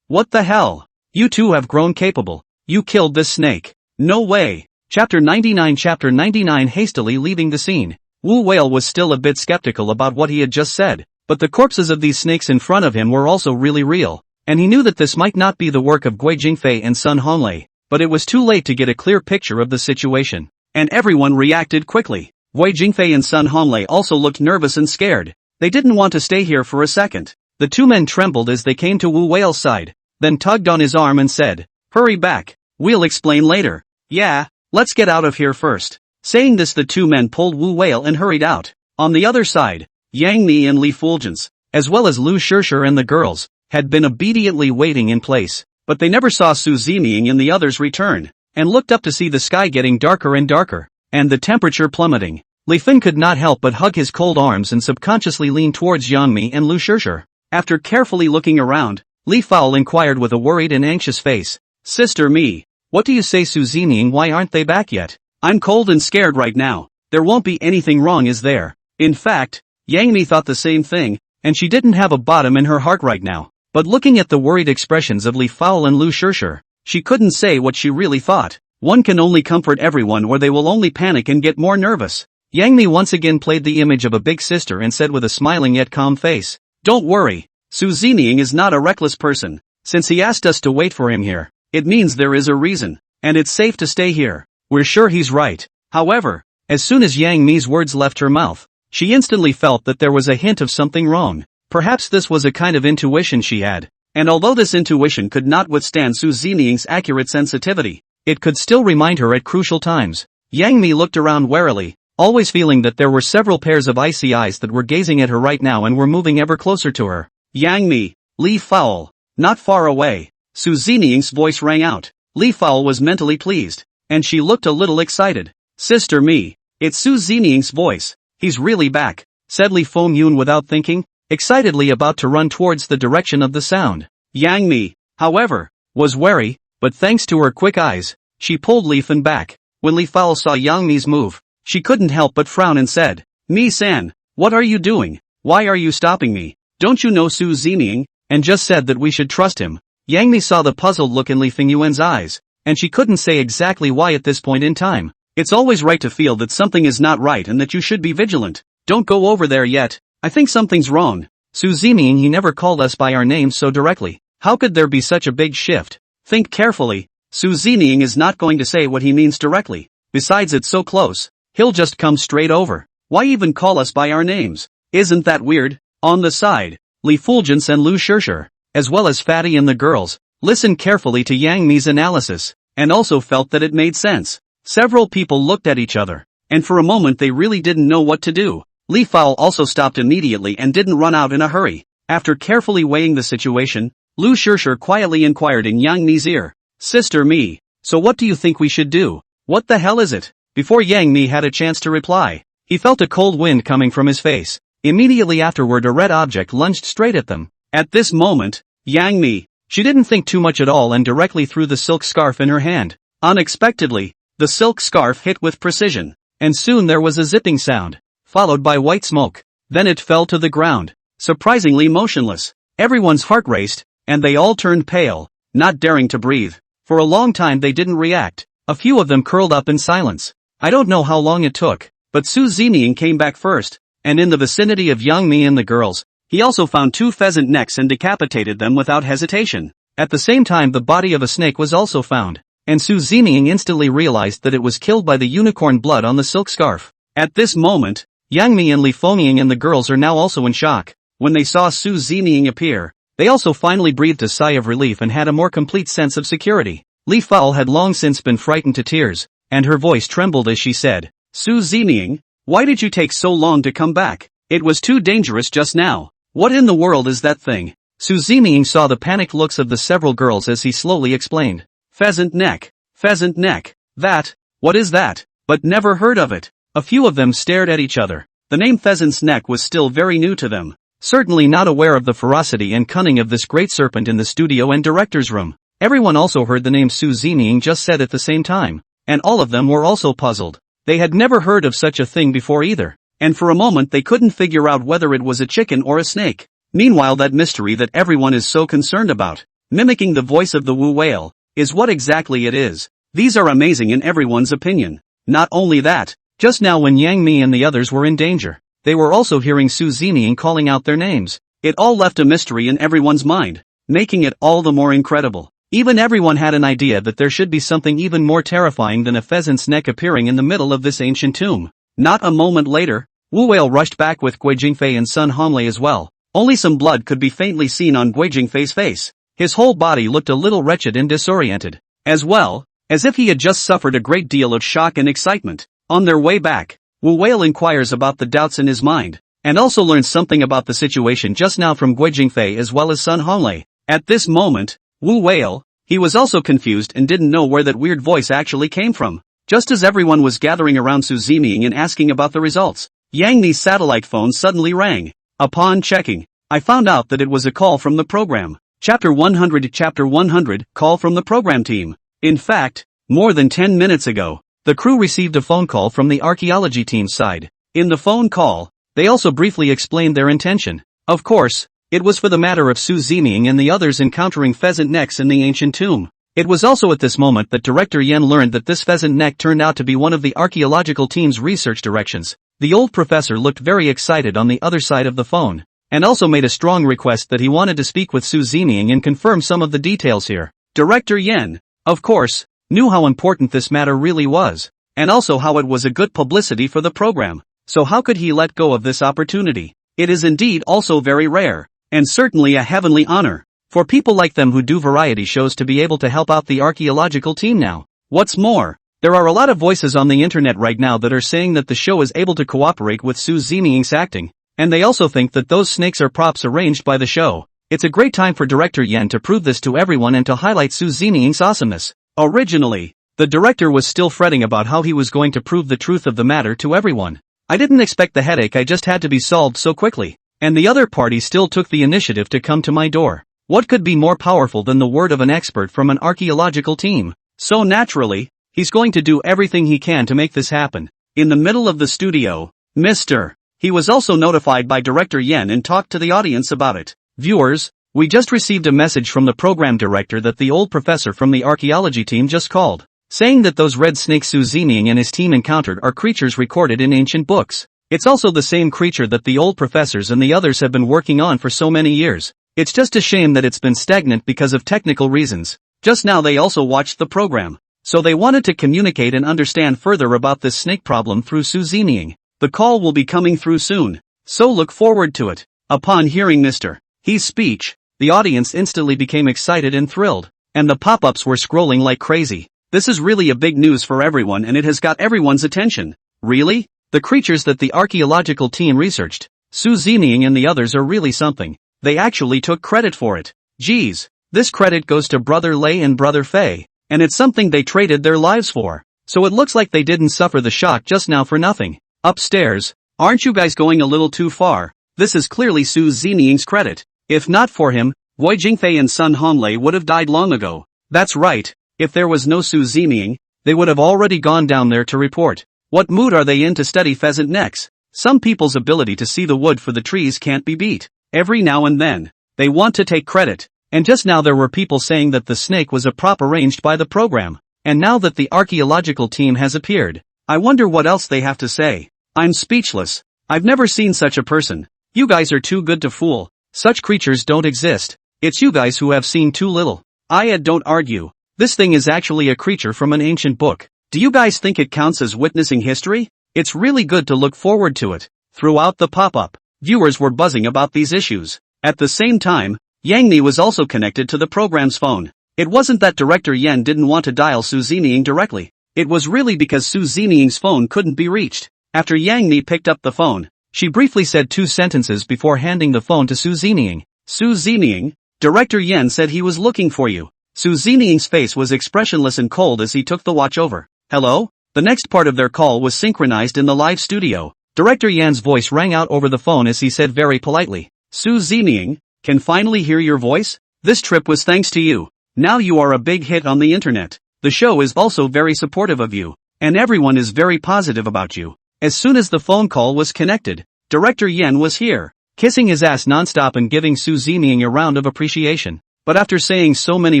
What the hell? You two have grown capable. You killed this snake. No way. Chapter 99. Hastily leaving the scene, Wu Wei was still a bit skeptical about what he had just said, but the corpses of these snakes in front of him were also really real, and he knew that this might not be the work of Guo Jingfei and Sun Hanlei, but it was too late to get a clear picture of the situation, and everyone reacted quickly. Guo Jingfei and Sun Hanlei also looked nervous and scared. They didn't want to stay here for a second. The two men trembled as they came to Wu Wei's side, then tugged on his arm and said, "Hurry back. We'll explain later." "Yeah, let's get out of here first." Saying this, the two men pulled Wu Wei and hurried out. On the other side, Yang Mi and Li Fulgence, as well as Lu Shishir and the girls, had been obediently waiting in place, but they never saw Su Zeming and the others return, and looked up to see the sky getting darker and darker, and the temperature plummeting. Li Fin could not help but hug his cold arms and subconsciously lean towards Yang Mi and Lu Shishir. After carefully looking around, Li Fowl inquired with a worried and anxious face, "Sister Mi, what do you say, Su Zeming? Why aren't they back yet? I'm cold and scared right now." "There won't be anything wrong, is there?" In fact, Yang Mi thought the same thing, and she didn't have a bottom in her heart right now. But looking at the worried expressions of Li Fowl and Lu Shishir, she couldn't say what she really thought. One can only comfort everyone or they will only panic and get more nervous. Yang Mi once again played the image of a big sister and said with a smiling yet calm face, "Don't worry. Su Zeming is not a reckless person. Since he asked us to wait for him here, it means there is a reason, and it's safe to stay here. We're sure he's right." However, as soon as Yang Mi's words left her mouth, she instantly felt that there was a hint of something wrong. Perhaps this was a kind of intuition she had, and although this intuition could not withstand Su Zeming's accurate sensitivity, it could still remind her at crucial times. Yang Mi looked around warily, always feeling that there were several pairs of icy eyes that were gazing at her right now and were moving ever closer to her. "Yang Mi, Li Fowl, not far away." Su Zeming's voice rang out. Li Fowl was mentally pleased, and she looked a little excited. "Sister Mi, it's Su Zeming's voice. He's really back," said Li Fengyun without thinking, excitedly about to run towards the direction of the sound. Yang Mi, however, was wary, but thanks to her quick eyes, she pulled Li Fen back. When Li Fowl saw Yang Mi's move, she couldn't help but frown and said, "Mi-san, what are you doing? Why are you stopping me? Don't you know Su Zeming?" And just said that we should trust him. Yang Mi saw the puzzled look in Li Fengyuan's eyes, and she couldn't say exactly why at this point in time. It's always right to feel that something is not right and that you should be vigilant. "Don't go over there yet. I think something's wrong. Su Zeming, he never called us by our names so directly. How could there be such a big shift? Think carefully. Su Zeming is not going to say what he means directly. Besides, it's so close. He'll just come straight over. Why even call us by our names? Isn't that weird?" On the side, Li Fulgence and Lu Shishir, as well as Fatty and the girls, listened carefully to Yang Mi's analysis, and also felt that it made sense. Several people looked at each other, and for a moment they really didn't know what to do. Li Fowl also stopped immediately and didn't run out in a hurry. After carefully weighing the situation, Lu Shishir quietly inquired in Yang Mi's ear. Sister Mi, so what do you think we should do? What the hell is it? Before Yang Mi had a chance to reply, he felt a cold wind coming from his face. Immediately afterward a red object lunged straight at them. At this moment, Yang Mi, she didn't think too much at all and directly threw the silk scarf in her hand. Unexpectedly, the silk scarf hit with precision, and soon there was a zipping sound, followed by white smoke. Then it fell to the ground, surprisingly motionless. Everyone's heart raced, and they all turned pale, not daring to breathe. For a long time they didn't react. A few of them curled up in silence. I don't know how long it took, but Su Zeming came back first, and in the vicinity of Yang Mi and the girls, he also found 2 pheasant necks and decapitated them without hesitation. At the same time the body of a snake was also found, and Su Zeming instantly realized that it was killed by the unicorn blood on the silk scarf. At this moment, Yang Mi and Li Fengming and the girls are now also in shock. When they saw Su Zeming appear, they also finally breathed a sigh of relief and had a more complete sense of security. Li Fao had long since been frightened to tears, and her voice trembled as she said, Su Zeming, why did you take so long to come back? It was too dangerous just now. What in the world is that thing? Su Zeming saw the panicked looks of the several girls as he slowly explained. Pheasant neck. Pheasant neck. That? What is that? But never heard of it. A few of them stared at each other. The name pheasant's neck was still very new to them. Certainly not aware of the ferocity and cunning of this great serpent in the studio and director's room. Everyone also heard the name Su Zeming just said at the same time, and all of them were also puzzled. They had never heard of such a thing before either, and for a moment they couldn't figure out whether it was a chicken or a snake. Meanwhile that mystery that everyone is so concerned about, mimicking the voice of the Wu whale, is what exactly it is. These are amazing in everyone's opinion. Not only that, just now when Yang Mi and the others were in danger, they were also hearing Su Zeming calling out their names. It all left a mystery in everyone's mind, making it all the more incredible. Even everyone had an idea that there should be something even more terrifying than a pheasant's neck appearing in the middle of this ancient tomb. Not a moment later, Wu Whale rushed back with Guo Jingfei and Sun Honglei as well. Only some blood could be faintly seen on Guo Jingfei's face. His whole body looked a little wretched and disoriented, as well, as if he had just suffered a great deal of shock and excitement. On their way back, Wu Whale inquires about the doubts in his mind, and also learns something about the situation just now from Guo Jingfei as well as Sun Honglei. At this moment, Wu Whale, he was also confused and didn't know where that weird voice actually came from. Just as everyone was gathering around Su Zeming and asking about the results, Yang Mi's satellite phone suddenly rang. Upon checking, I found out that it was a call from the program. Chapter 100 Chapter 100, Call from the program team. In fact, more than 10 minutes ago, the crew received a phone call from the archaeology team's side. In the phone call, they also briefly explained their intention. Of course, it was for the matter of Su Zeming and the others encountering pheasant necks in the ancient tomb. It was also at this moment that Director Yen learned that this pheasant neck turned out to be one of the archaeological team's research directions. The old professor looked very excited on the other side of the phone, and also made a strong request that he wanted to speak with Su Zeming and confirm some of the details here. Director Yen, of course, knew how important this matter really was, and also how it was a good publicity for the program, so how could he let go of this opportunity? It is indeed also very rare, and certainly a heavenly honor, for people like them who do variety shows to be able to help out the archaeological team now. What's more, there are a lot of voices on the internet right now that are saying that the show is able to cooperate with Su Zeming's acting, and they also think that those snakes are props arranged by the show. It's a great time for Director Yen to prove this to everyone and to highlight Su Zeming's awesomeness. Originally, the director was still fretting about how he was going to prove the truth of the matter to everyone. I didn't expect the headache I just had to be solved so quickly, and the other party still took the initiative to come to my door. What could be more powerful than the word of an expert from an archaeological team? So naturally, he's going to do everything he can to make this happen. In the middle of the studio, Mr. He was also notified by Director Yen and talked to the audience about it. Viewers, we just received a message from the program director that the old professor from the archaeology team just called, saying that those red snakes Su Zeming and his team encountered are creatures recorded in ancient books. It's also the same creature that the old professors and the others have been working on for so many years. It's just a shame that it's been stagnant because of technical reasons. Just now they also watched the program, so they wanted to communicate and understand further about this snake problem through Su Zeming. The call will be coming through soon, so look forward to it. Upon hearing Mr. He's speech, the audience instantly became excited and thrilled, and the pop-ups were scrolling like crazy. This is really a big news for everyone and it has got everyone's attention. Really? The creatures that the archaeological team researched, Su Zeming and the others are really something. They actually took credit for it. Geez, this credit goes to Brother Lei and Brother Fei, and it's something they traded their lives for. So it looks like they didn't suffer the shock just now for nothing. Upstairs, aren't you guys going a little too far? This is clearly Su Ziniying's credit. If not for him, Guo Jingfei and Sun Honlei would have died long ago. That's right, if there was no Su Ziniying, they would have already gone down there to report. What mood are they in to study pheasant necks? Some people's ability to see the wood for the trees can't be beat. Every now and then, they want to take credit. And just now there were people saying that the snake was a prop arranged by the program. And now that the archaeological team has appeared, I wonder what else they have to say. I'm speechless. I've never seen such a person. You guys are too good to fool. Such creatures don't exist. It's you guys who have seen too little. Don't argue. This thing is actually a creature from an ancient book. Do you guys think it counts as witnessing history? It's really good to look forward to it. Throughout the pop-up, viewers were buzzing about these issues. At the same time, Yang Mi was also connected to the program's phone. It wasn't that Director Yen didn't want to dial Su Ziniying directly. It was really because Su Ziniying's phone couldn't be reached. After Yang Mi picked up the phone, she briefly said 2 sentences before handing the phone to Su Ziniying. Su Ziniying, Director Yen said he was looking for you. Su Ziniying's face was expressionless and cold as he took the watch over. Hello? The next part of their call was synchronized in the live studio. Director Yan's voice rang out over the phone as he said very politely, Su Ziniying, can finally hear your voice? This trip was thanks to you. Now you are a big hit on the internet. The show is also very supportive of you, and everyone is very positive about you. As soon as the phone call was connected, Director Yen was here, kissing his ass nonstop and giving Su Ziniying a round of appreciation. But after saying so many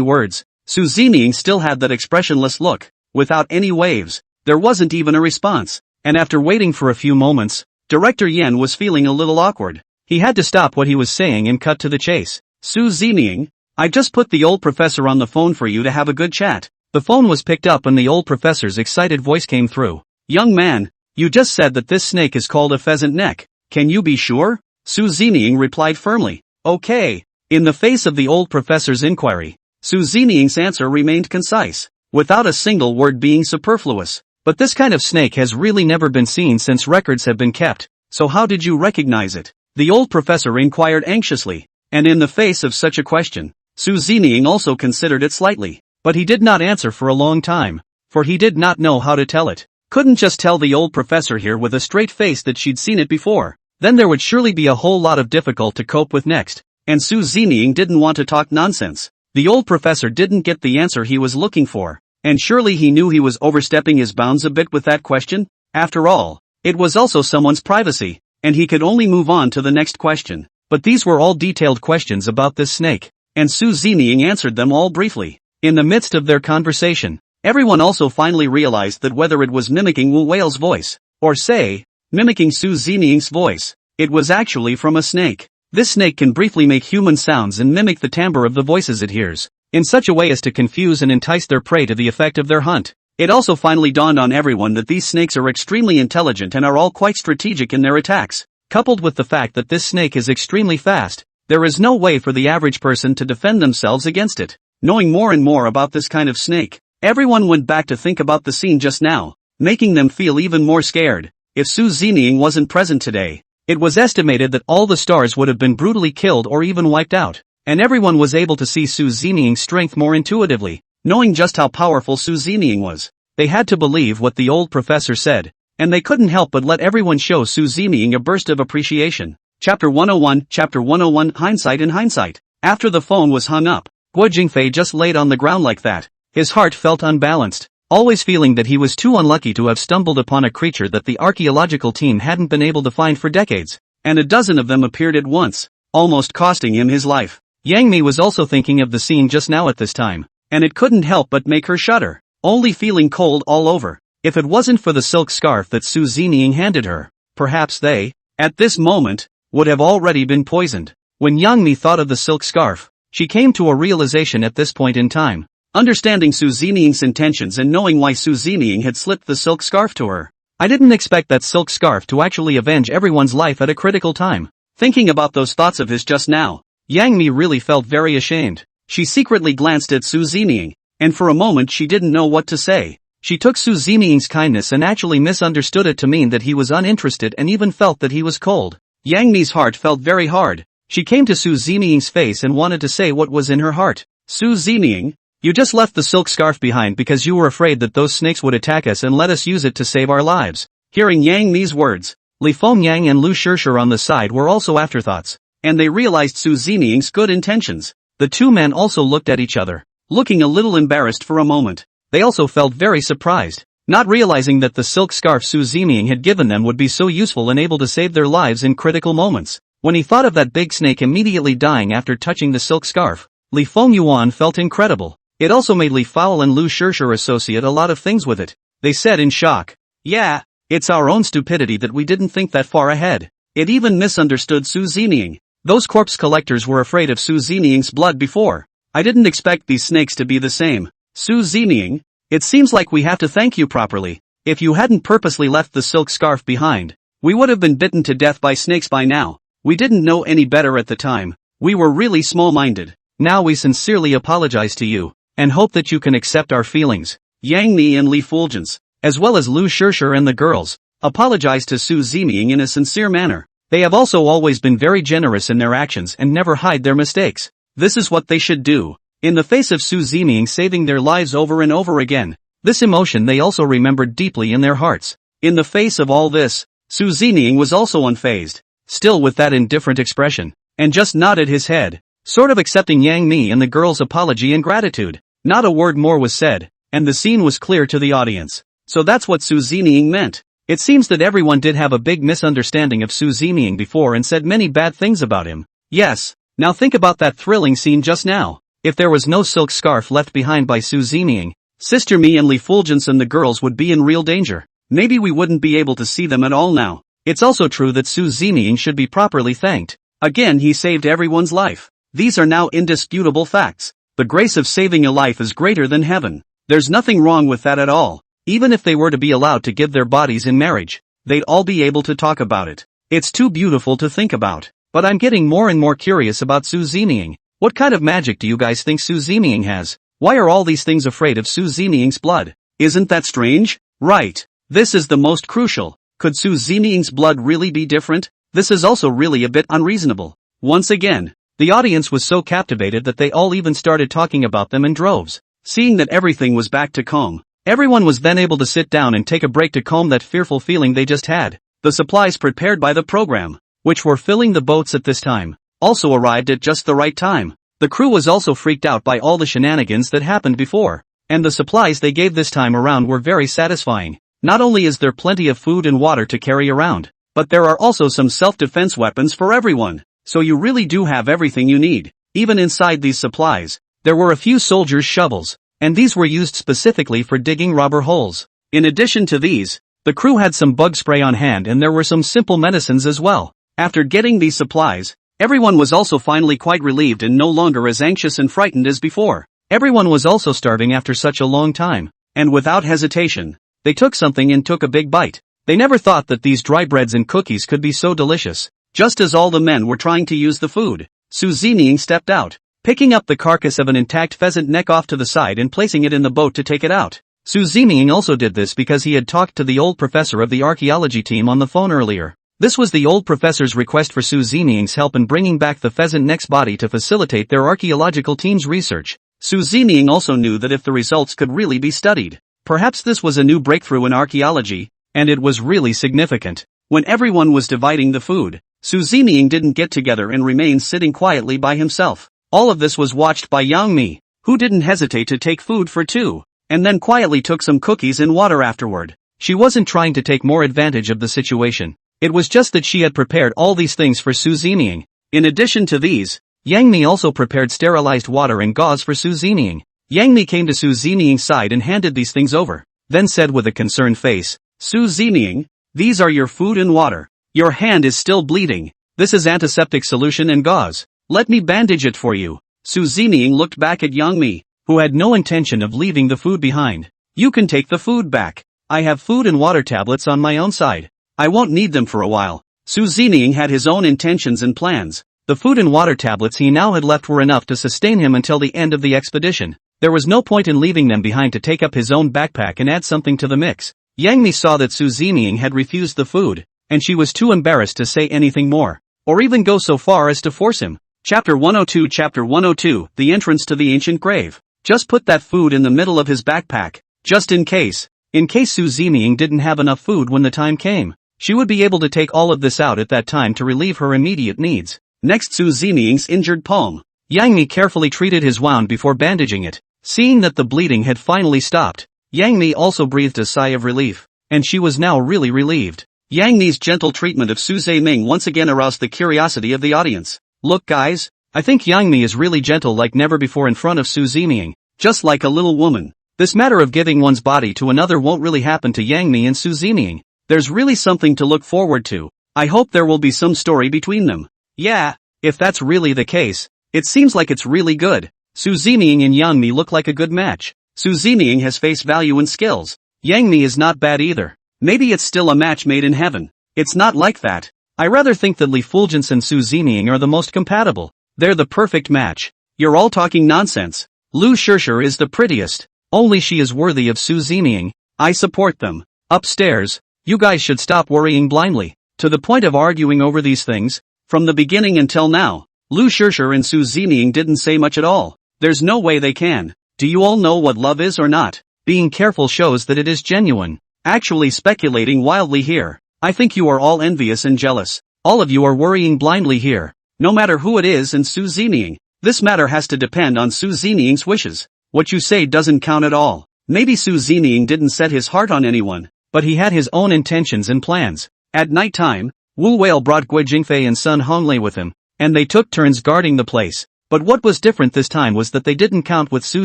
words, Su Ziniying still had that expressionless look, without any waves. There wasn't even a response, and after waiting for a few moments, Director Yen was feeling a little awkward. He had to stop what he was saying and cut to the chase. Su Ziniying, I just put the old professor on the phone for you to have a good chat. The phone was picked up and the old professor's excited voice came through. Young man, you just said that this snake is called a pheasant neck. Can you be sure? Su Ziniying replied firmly. Okay. In the face of the old professor's inquiry, Su Ziniying's answer remained concise, without a single word being superfluous. But this kind of snake has really never been seen since records have been kept, so how did you recognize it? The old professor inquired anxiously, and in the face of such a question, Su Ziniying also considered it slightly, but he did not answer for a long time, for he did not know how to tell it. Couldn't just tell the old professor here with a straight face that she'd seen it before. Then there would surely be a whole lot of difficult to cope with next, and Su Ziniying didn't want to talk nonsense. The old professor didn't get the answer he was looking for, and surely he knew he was overstepping his bounds a bit with that question. After all, it was also someone's privacy, and he could only move on to the next question. But these were all detailed questions about this snake, and Su Ziniying answered them all briefly. In the midst of their conversation, everyone also finally realized that whether it was mimicking Wu Whale's voice, or say, mimicking Su Ziniying's voice, it was actually from a snake. This snake can briefly make human sounds and mimic the timbre of the voices it hears, in such a way as to confuse and entice their prey to the effect of their hunt. It also finally dawned on everyone that these snakes are extremely intelligent and are all quite strategic in their attacks. Coupled with the fact that this snake is extremely fast, there is no way for the average person to defend themselves against it. Knowing more and more about this kind of snake, everyone went back to think about the scene just now, making them feel even more scared. If Su Ziniying wasn't present today, it was estimated that all the stars would have been brutally killed or even wiped out, and everyone was able to see Su Ziniying's strength more intuitively. Knowing just how powerful Su Ziniying was, they had to believe what the old professor said, and they couldn't help but let everyone show Su Ziniying a burst of appreciation. Chapter 101 Hindsight in Hindsight. After the phone was hung up, Guo Jingfei just laid on the ground like that. His heart felt unbalanced, always feeling that he was too unlucky to have stumbled upon a creature that the archaeological team hadn't been able to find for decades, and a dozen of them appeared at once, almost costing him his life. Yang Mi was also thinking of the scene just now at this time, and it couldn't help but make her shudder, only feeling cold all over. If it wasn't for the silk scarf that Su Ziniying handed her, perhaps they, at this moment, would have already been poisoned. When Yang Mi thought of the silk scarf, she came to a realization at this point in time. Understanding Su Ziniying's intentions and knowing why Su Ziniying had slipped the silk scarf to her, I didn't expect that silk scarf to actually avenge everyone's life at a critical time. Thinking about those thoughts of his just now, Yang Mi really felt very ashamed. She secretly glanced at Su Ziniying, and for a moment she didn't know what to say. She took Su Ziniying's kindness and actually misunderstood it to mean that he was uninterested and even felt that he was cold. Yang Mi's heart felt very hard. She came to Su Zeming's face and wanted to say what was in her heart. Su Zeming, you just left the silk scarf behind because you were afraid that those snakes would attack us and let us use it to save our lives. Hearing Yang Mi's words, Li Fengyang and Lu Shishir on the side were also afterthoughts, and they realized Su Zeming's good intentions. The two men also looked at each other, looking a little embarrassed for a moment. They also felt very surprised, not realizing that the silk scarf Su Zeming had given them would be so useful and able to save their lives in critical moments. When he thought of that big snake immediately dying after touching the silk scarf, Li Fengyuan felt incredible. It also made Li Fao and Lu Shishir associate a lot of things with it. They said in shock, "Yeah, it's our own stupidity that we didn't think that far ahead." It even misunderstood Su Zeming. Those corpse collectors were afraid of Su Zeming's blood before. I didn't expect these snakes to be the same. Su Zeming, it seems like we have to thank you properly. If you hadn't purposely left the silk scarf behind, we would have been bitten to death by snakes by now. We didn't know any better at the time. We were really small-minded. Now we sincerely apologize to you, and hope that you can accept our feelings. Yang Mi and Li Fulgence, as well as Lu Shishir and the girls, apologized to Su Zeming in a sincere manner. They have also always been very generous in their actions and never hide their mistakes. This is what they should do. In the face of Su Zeming saving their lives over and over again, this emotion they also remembered deeply in their hearts. In the face of all this, Su Zeming was also unfazed, still with that indifferent expression, and just nodded his head, sort of accepting Yang Mi and the girl's apology and gratitude. Not a word more was said, and the scene was clear to the audience. So that's what Su Zeming meant. It seems that everyone did have a big misunderstanding of Su Zeming before and said many bad things about him. Yes, now think about that thrilling scene just now. If there was no silk scarf left behind by Su Zeming, Sister Mi and Li Fulgence and the girls would be in real danger. Maybe we wouldn't be able to see them at all now. It's also true that Su Zeming should be properly thanked. Again, he saved everyone's life. These are now indisputable facts. The grace of saving a life is greater than heaven. There's nothing wrong with that at all. Even if they were to be allowed to give their bodies in marriage, they'd all be able to talk about it. It's too beautiful to think about. But I'm getting more and more curious about Su Zeming. What kind of magic do you guys think Su Zeming has? Why are all these things afraid of Su Zeming's blood? Isn't that strange? Right. This is the most crucial. Could Su Zeming's blood really be different? This is also really a bit unreasonable. Once again, the audience was so captivated that they all even started talking about them in droves. Seeing that everything was back to calm, everyone was then able to sit down and take a break to calm that fearful feeling they just had. The supplies prepared by the program, which were filling the boats at this time, also arrived at just the right time. The crew was also freaked out by all the shenanigans that happened before, and the supplies they gave this time around were very satisfying. Not only is there plenty of food and water to carry around, but there are also some self-defense weapons for everyone. So you really do have everything you need. Even inside these supplies, there were a few soldiers' shovels, and these were used specifically for digging rubber holes. In addition to these, the crew had some bug spray on hand and there were some simple medicines as well. After getting these supplies, everyone was also finally quite relieved and no longer as anxious and frightened as before. Everyone was also starving after such a long time, and without hesitation, they took something and took a big bite. They never thought that these dry breads and cookies could be so delicious. Just as all the men were trying to use the food, Su Zeming stepped out, picking up the carcass of an intact pheasant neck off to the side and placing it in the boat to take it out. Su Zeming also did this because he had talked to the old professor of the archaeology team on the phone earlier. This was the old professor's request for Su Zeming's help in bringing back the pheasant neck's body to facilitate their archaeological team's research. Su Zeming also knew that if the results could really be studied, perhaps this was a new breakthrough in archaeology, and it was really significant. When everyone was dividing the food, Su Zeming didn't get together and remain sitting quietly by himself. All of this was watched by Yang Mi, who didn't hesitate to take food for two, and then quietly took some cookies and water afterward. She wasn't trying to take more advantage of the situation. It was just that she had prepared all these things for Su Zeming. In addition to these, Yang Mi also prepared sterilized water and gauze for Su Zeming. Yang Mi came to Su Zeming's side and handed these things over, then said with a concerned face, "Su Zeming, these are your food and water. Your hand is still bleeding. This is antiseptic solution and gauze. Let me bandage it for you." Su Zeming looked back at Yang Mi, who had no intention of leaving the food behind. "You can take the food back. I have food and water tablets on my own side. I won't need them for a while." Su Zeming had his own intentions and plans. The food and water tablets he now had left were enough to sustain him until the end of the expedition. There was no point in leaving them behind to take up his own backpack and add something to the mix. Yang Mi saw that Su Zeming had refused the food, and she was too embarrassed to say anything more. or even go so far as to force him. Chapter 102 Chapter 102 The entrance to the ancient grave. Just put that food in the middle of his backpack, just in case. In case Su Zeming didn't have enough food when the time came, she would be able to take all of this out at that time to relieve her immediate needs. Next, Su Zeming's injured palm. Yang Mi carefully treated his wound before bandaging it. Seeing that the bleeding had finally stopped, Yang Mi also breathed a sigh of relief, and she was now really relieved. Yang Mi's gentle treatment of Su Zeming once again aroused the curiosity of the audience. Look guys, I think Yang Mi is really gentle like never before in front of Su Zeming, just like a little woman. This matter of giving one's body to another won't really happen to Yang Mi and Su Zeming. There's really something to look forward to. I hope there will be some story between them. Yeah, if that's really the case, it seems like it's really good. Su Zeming and Yang Mi look like a good match. Su Zeming has face value and skills. Yang Mi is not bad either. Maybe it's still a match made in heaven. It's not like that. I rather think that Li Fulgence and Su Zeming are the most compatible. They're the perfect match. You're all talking nonsense. Lu Shishir is the prettiest. Only she is worthy of Su Zeming. I support them. Upstairs, you guys should stop worrying blindly, to the point of arguing over these things. From the beginning until now, Lu Shishir and Su Zeming didn't say much at all. There's no way they can. Do you all know what love is or not? Being careful shows that it is genuine. Actually speculating wildly here. I think you are all envious and jealous. All of you are worrying blindly here. No matter who it is and Su Zeming. This matter has to depend on Su Zeming's wishes. What you say doesn't count at all. Maybe Su Zeming didn't set his heart on anyone, but he had his own intentions and plans. At night time, Wu Whale brought Guo Jingfei and Sun Honglei with him, and they took turns guarding the place. But what was different this time was that they didn't count with Su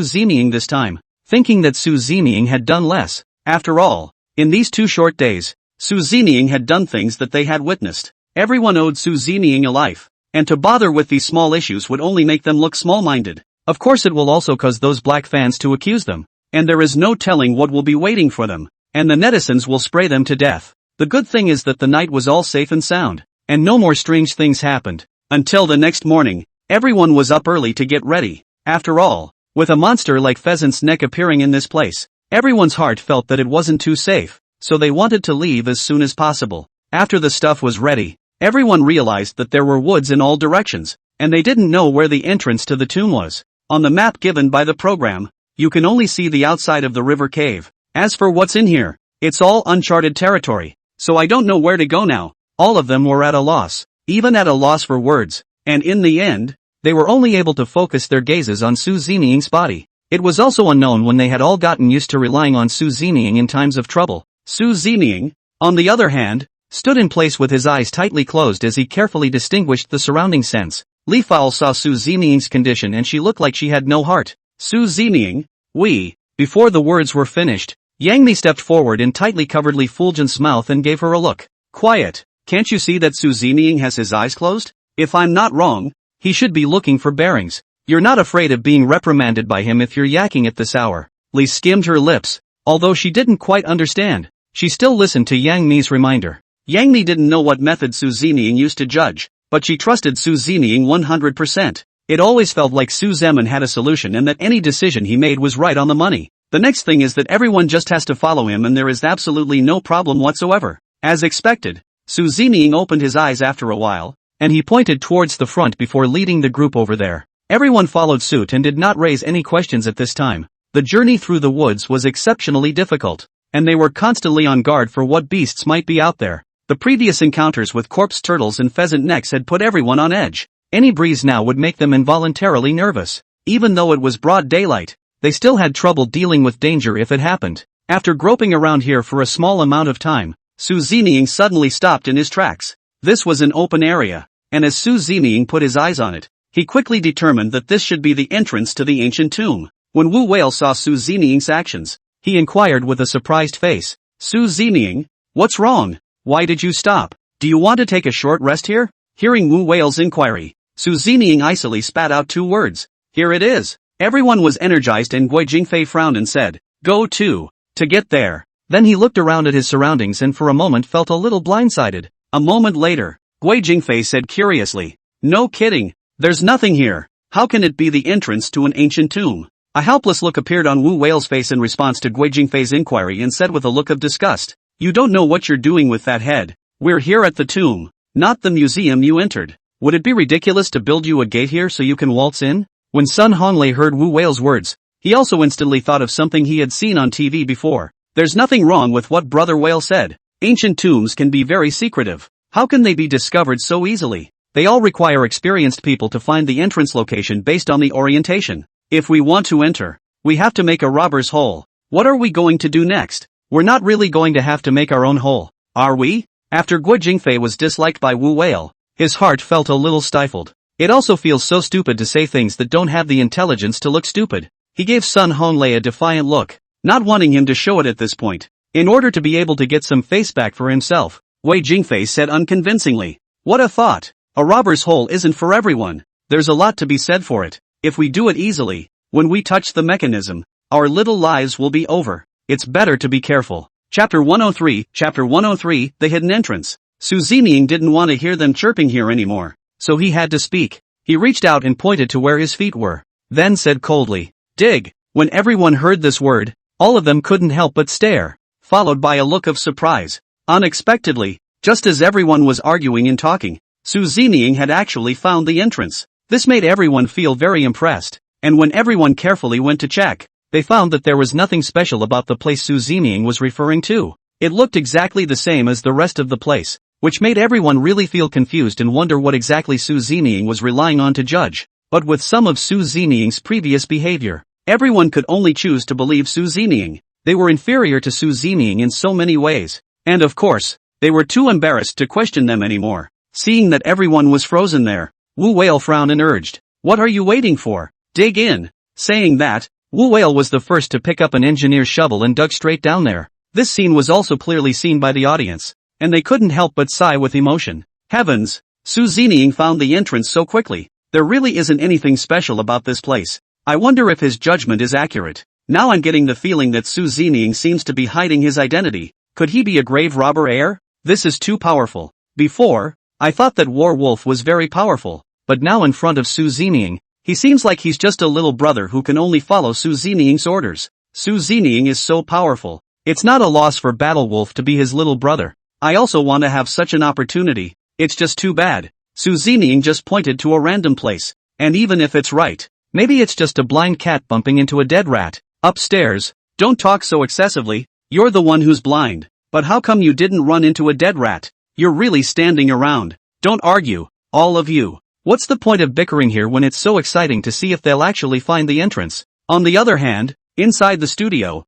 Zeming this time, thinking that Su Zeming had done less. After all, in these 2 short days, Su Zeming had done things that they had witnessed. Everyone owed Su Zeming a life, and to bother with these small issues would only make them look small-minded. Of course it will also cause those black fans to accuse them, and there is no telling what will be waiting for them, and the netizens will spray them to death. The good thing is that the night was all safe and sound, and no more strange things happened. Until the next morning, everyone was up early to get ready. After all, with a monster like Pheasant's Neck appearing in this place, everyone's heart felt that it wasn't too safe, so they wanted to leave as soon as possible. After the stuff was ready, everyone realized that there were woods in all directions, and they didn't know where the entrance to the tomb was. On the map given by the program, you can only see the outside of the river cave. As for what's in here, it's all uncharted territory, so I don't know where to go now. All of them were at a loss, even at a loss for words, and in the end, they were only able to focus their gazes on Su Zeming's body. It was also unknown when they had all gotten used to relying on Su Zeming in times of trouble. Su Zeming, on the other hand, stood in place with his eyes tightly closed as he carefully distinguished the surrounding scents. Li Fowl saw Su Zeming's condition and she looked like she had no heart. Su Zeming, Before the words were finished, Yang Mi stepped forward and tightly covered Li Fulgence's mouth and gave her a look. Quiet, can't you see that Su Zeming has his eyes closed? If I'm not wrong, he should be looking for bearings. You're not afraid of being reprimanded by him if you're yakking at this hour. Li skimmed her lips. Although she didn't quite understand, she still listened to Yang Mi's reminder. Yang Mi didn't know what method Su Zeming used to judge, but she trusted Su Zeming 100%. It always felt like Su Zeming had a solution and that any decision he made was right on the money. The next thing is that everyone just has to follow him and there is absolutely no problem whatsoever. As expected, Su Zeming opened his eyes after a while, and he pointed towards the front before leading the group over there. Everyone followed suit and did not raise any questions at this time. The journey through the woods was exceptionally difficult, and they were constantly on guard for what beasts might be out there. The previous encounters with corpse turtles and pheasant necks had put everyone on edge. Any breeze now would make them involuntarily nervous. Even though it was broad daylight, they still had trouble dealing with danger if it happened. After groping around here for a small amount of time, Su Zeming suddenly stopped in his tracks. This was an open area, and as Su Zeming put his eyes on it, he quickly determined that this should be the entrance to the ancient tomb. When Wu Whale saw Su Zeming's actions, he inquired with a surprised face. Su Zeming, what's wrong? Why did you stop? Do you want to take a short rest here? Hearing Wu Whale's inquiry, Su Zeming icily spat out 2 words. Here it is. Everyone was energized and Guo Jingfei frowned and said, go to get there. Then he looked around at his surroundings and for a moment felt a little blindsided. A moment later, Guo Jingfei said curiously, no kidding, there's nothing here. How can it be the entrance to an ancient tomb? A helpless look appeared on Wu Whale's face in response to Guo Jingfei's inquiry and said with a look of disgust, you don't know what you're doing with that head. We're here at the tomb. not the museum you entered. Would it be ridiculous to build you a gate here so you can waltz in? When Sun Honglei heard Wu Whale's words, he also instantly thought of something he had seen on TV before. There's nothing wrong with what Brother Whale said. Ancient tombs can be very secretive. How can they be discovered so easily? They all require experienced people to find the entrance location based on the orientation. If we want to enter, we have to make a robber's hole. What are we going to do next? We're not really going to have to make our own hole, are we? After Guo Jingfei was disliked by Wu Whale, his heart felt a little stifled. It also feels so stupid to say things that don't have the intelligence to look stupid. He gave Sun Honglei a defiant look, not wanting him to show it at this point. In order to be able to get some face back for himself, Guo Jingfei said unconvincingly, "What a thought! A robber's hole isn't for everyone. There's a lot to be said for it. If we do it easily, when we touch the mechanism, our little lives will be over. It's better to be careful." Chapter 103, The Hidden Entrance. Su Zining didn't want to hear them chirping here anymore, so he had to speak. He reached out and pointed to where his feet were, then said coldly, "Dig." When everyone heard this word, all of them couldn't help but stare, followed by a look of surprise. Unexpectedly, just as everyone was arguing and talking, Su Zining had actually found the entrance. This made everyone feel very impressed, and when everyone carefully went to check, they found that there was nothing special about the place Su Zining was referring to. It looked exactly the same as the rest of the place, which made everyone really feel confused and wonder what exactly Su Zining was relying on to judge. But with some of Su Zining's previous behavior, everyone could only choose to believe Su Zining. They were inferior to Su Zining in so many ways, and of course, they were too embarrassed to question them anymore. Seeing that everyone was frozen there, Wu Whale frowned and urged, "What are you waiting for? Dig in." Saying that, Wu Whale was the first to pick up an engineer's shovel and dug straight down there. This scene was also clearly seen by the audience, and they couldn't help but sigh with emotion. Heavens! Su Zining found the entrance so quickly. There really isn't anything special about this place. I wonder if his judgment is accurate. Now I'm getting the feeling that Su Zining seems to be hiding his identity. Could he be a grave robber heir? This is too powerful. Before, I thought that War Wolf was very powerful, but now in front of Su Zining, he seems like he's just a little brother who can only follow Su Zining's orders. Su Zining is so powerful. It's not a loss for Battle Wolf to be his little brother. I also want to have such an opportunity. It's just too bad. Su Zining just pointed to a random place, and even if it's right, maybe it's just a blind cat bumping into a dead rat. Upstairs, don't talk so excessively, you're the one who's blind. But how come you didn't run into a dead rat? You're really standing around. Don't argue, all of you. What's the point of bickering here when it's so exciting to see if they'll actually find the entrance? On the other hand, inside the studio,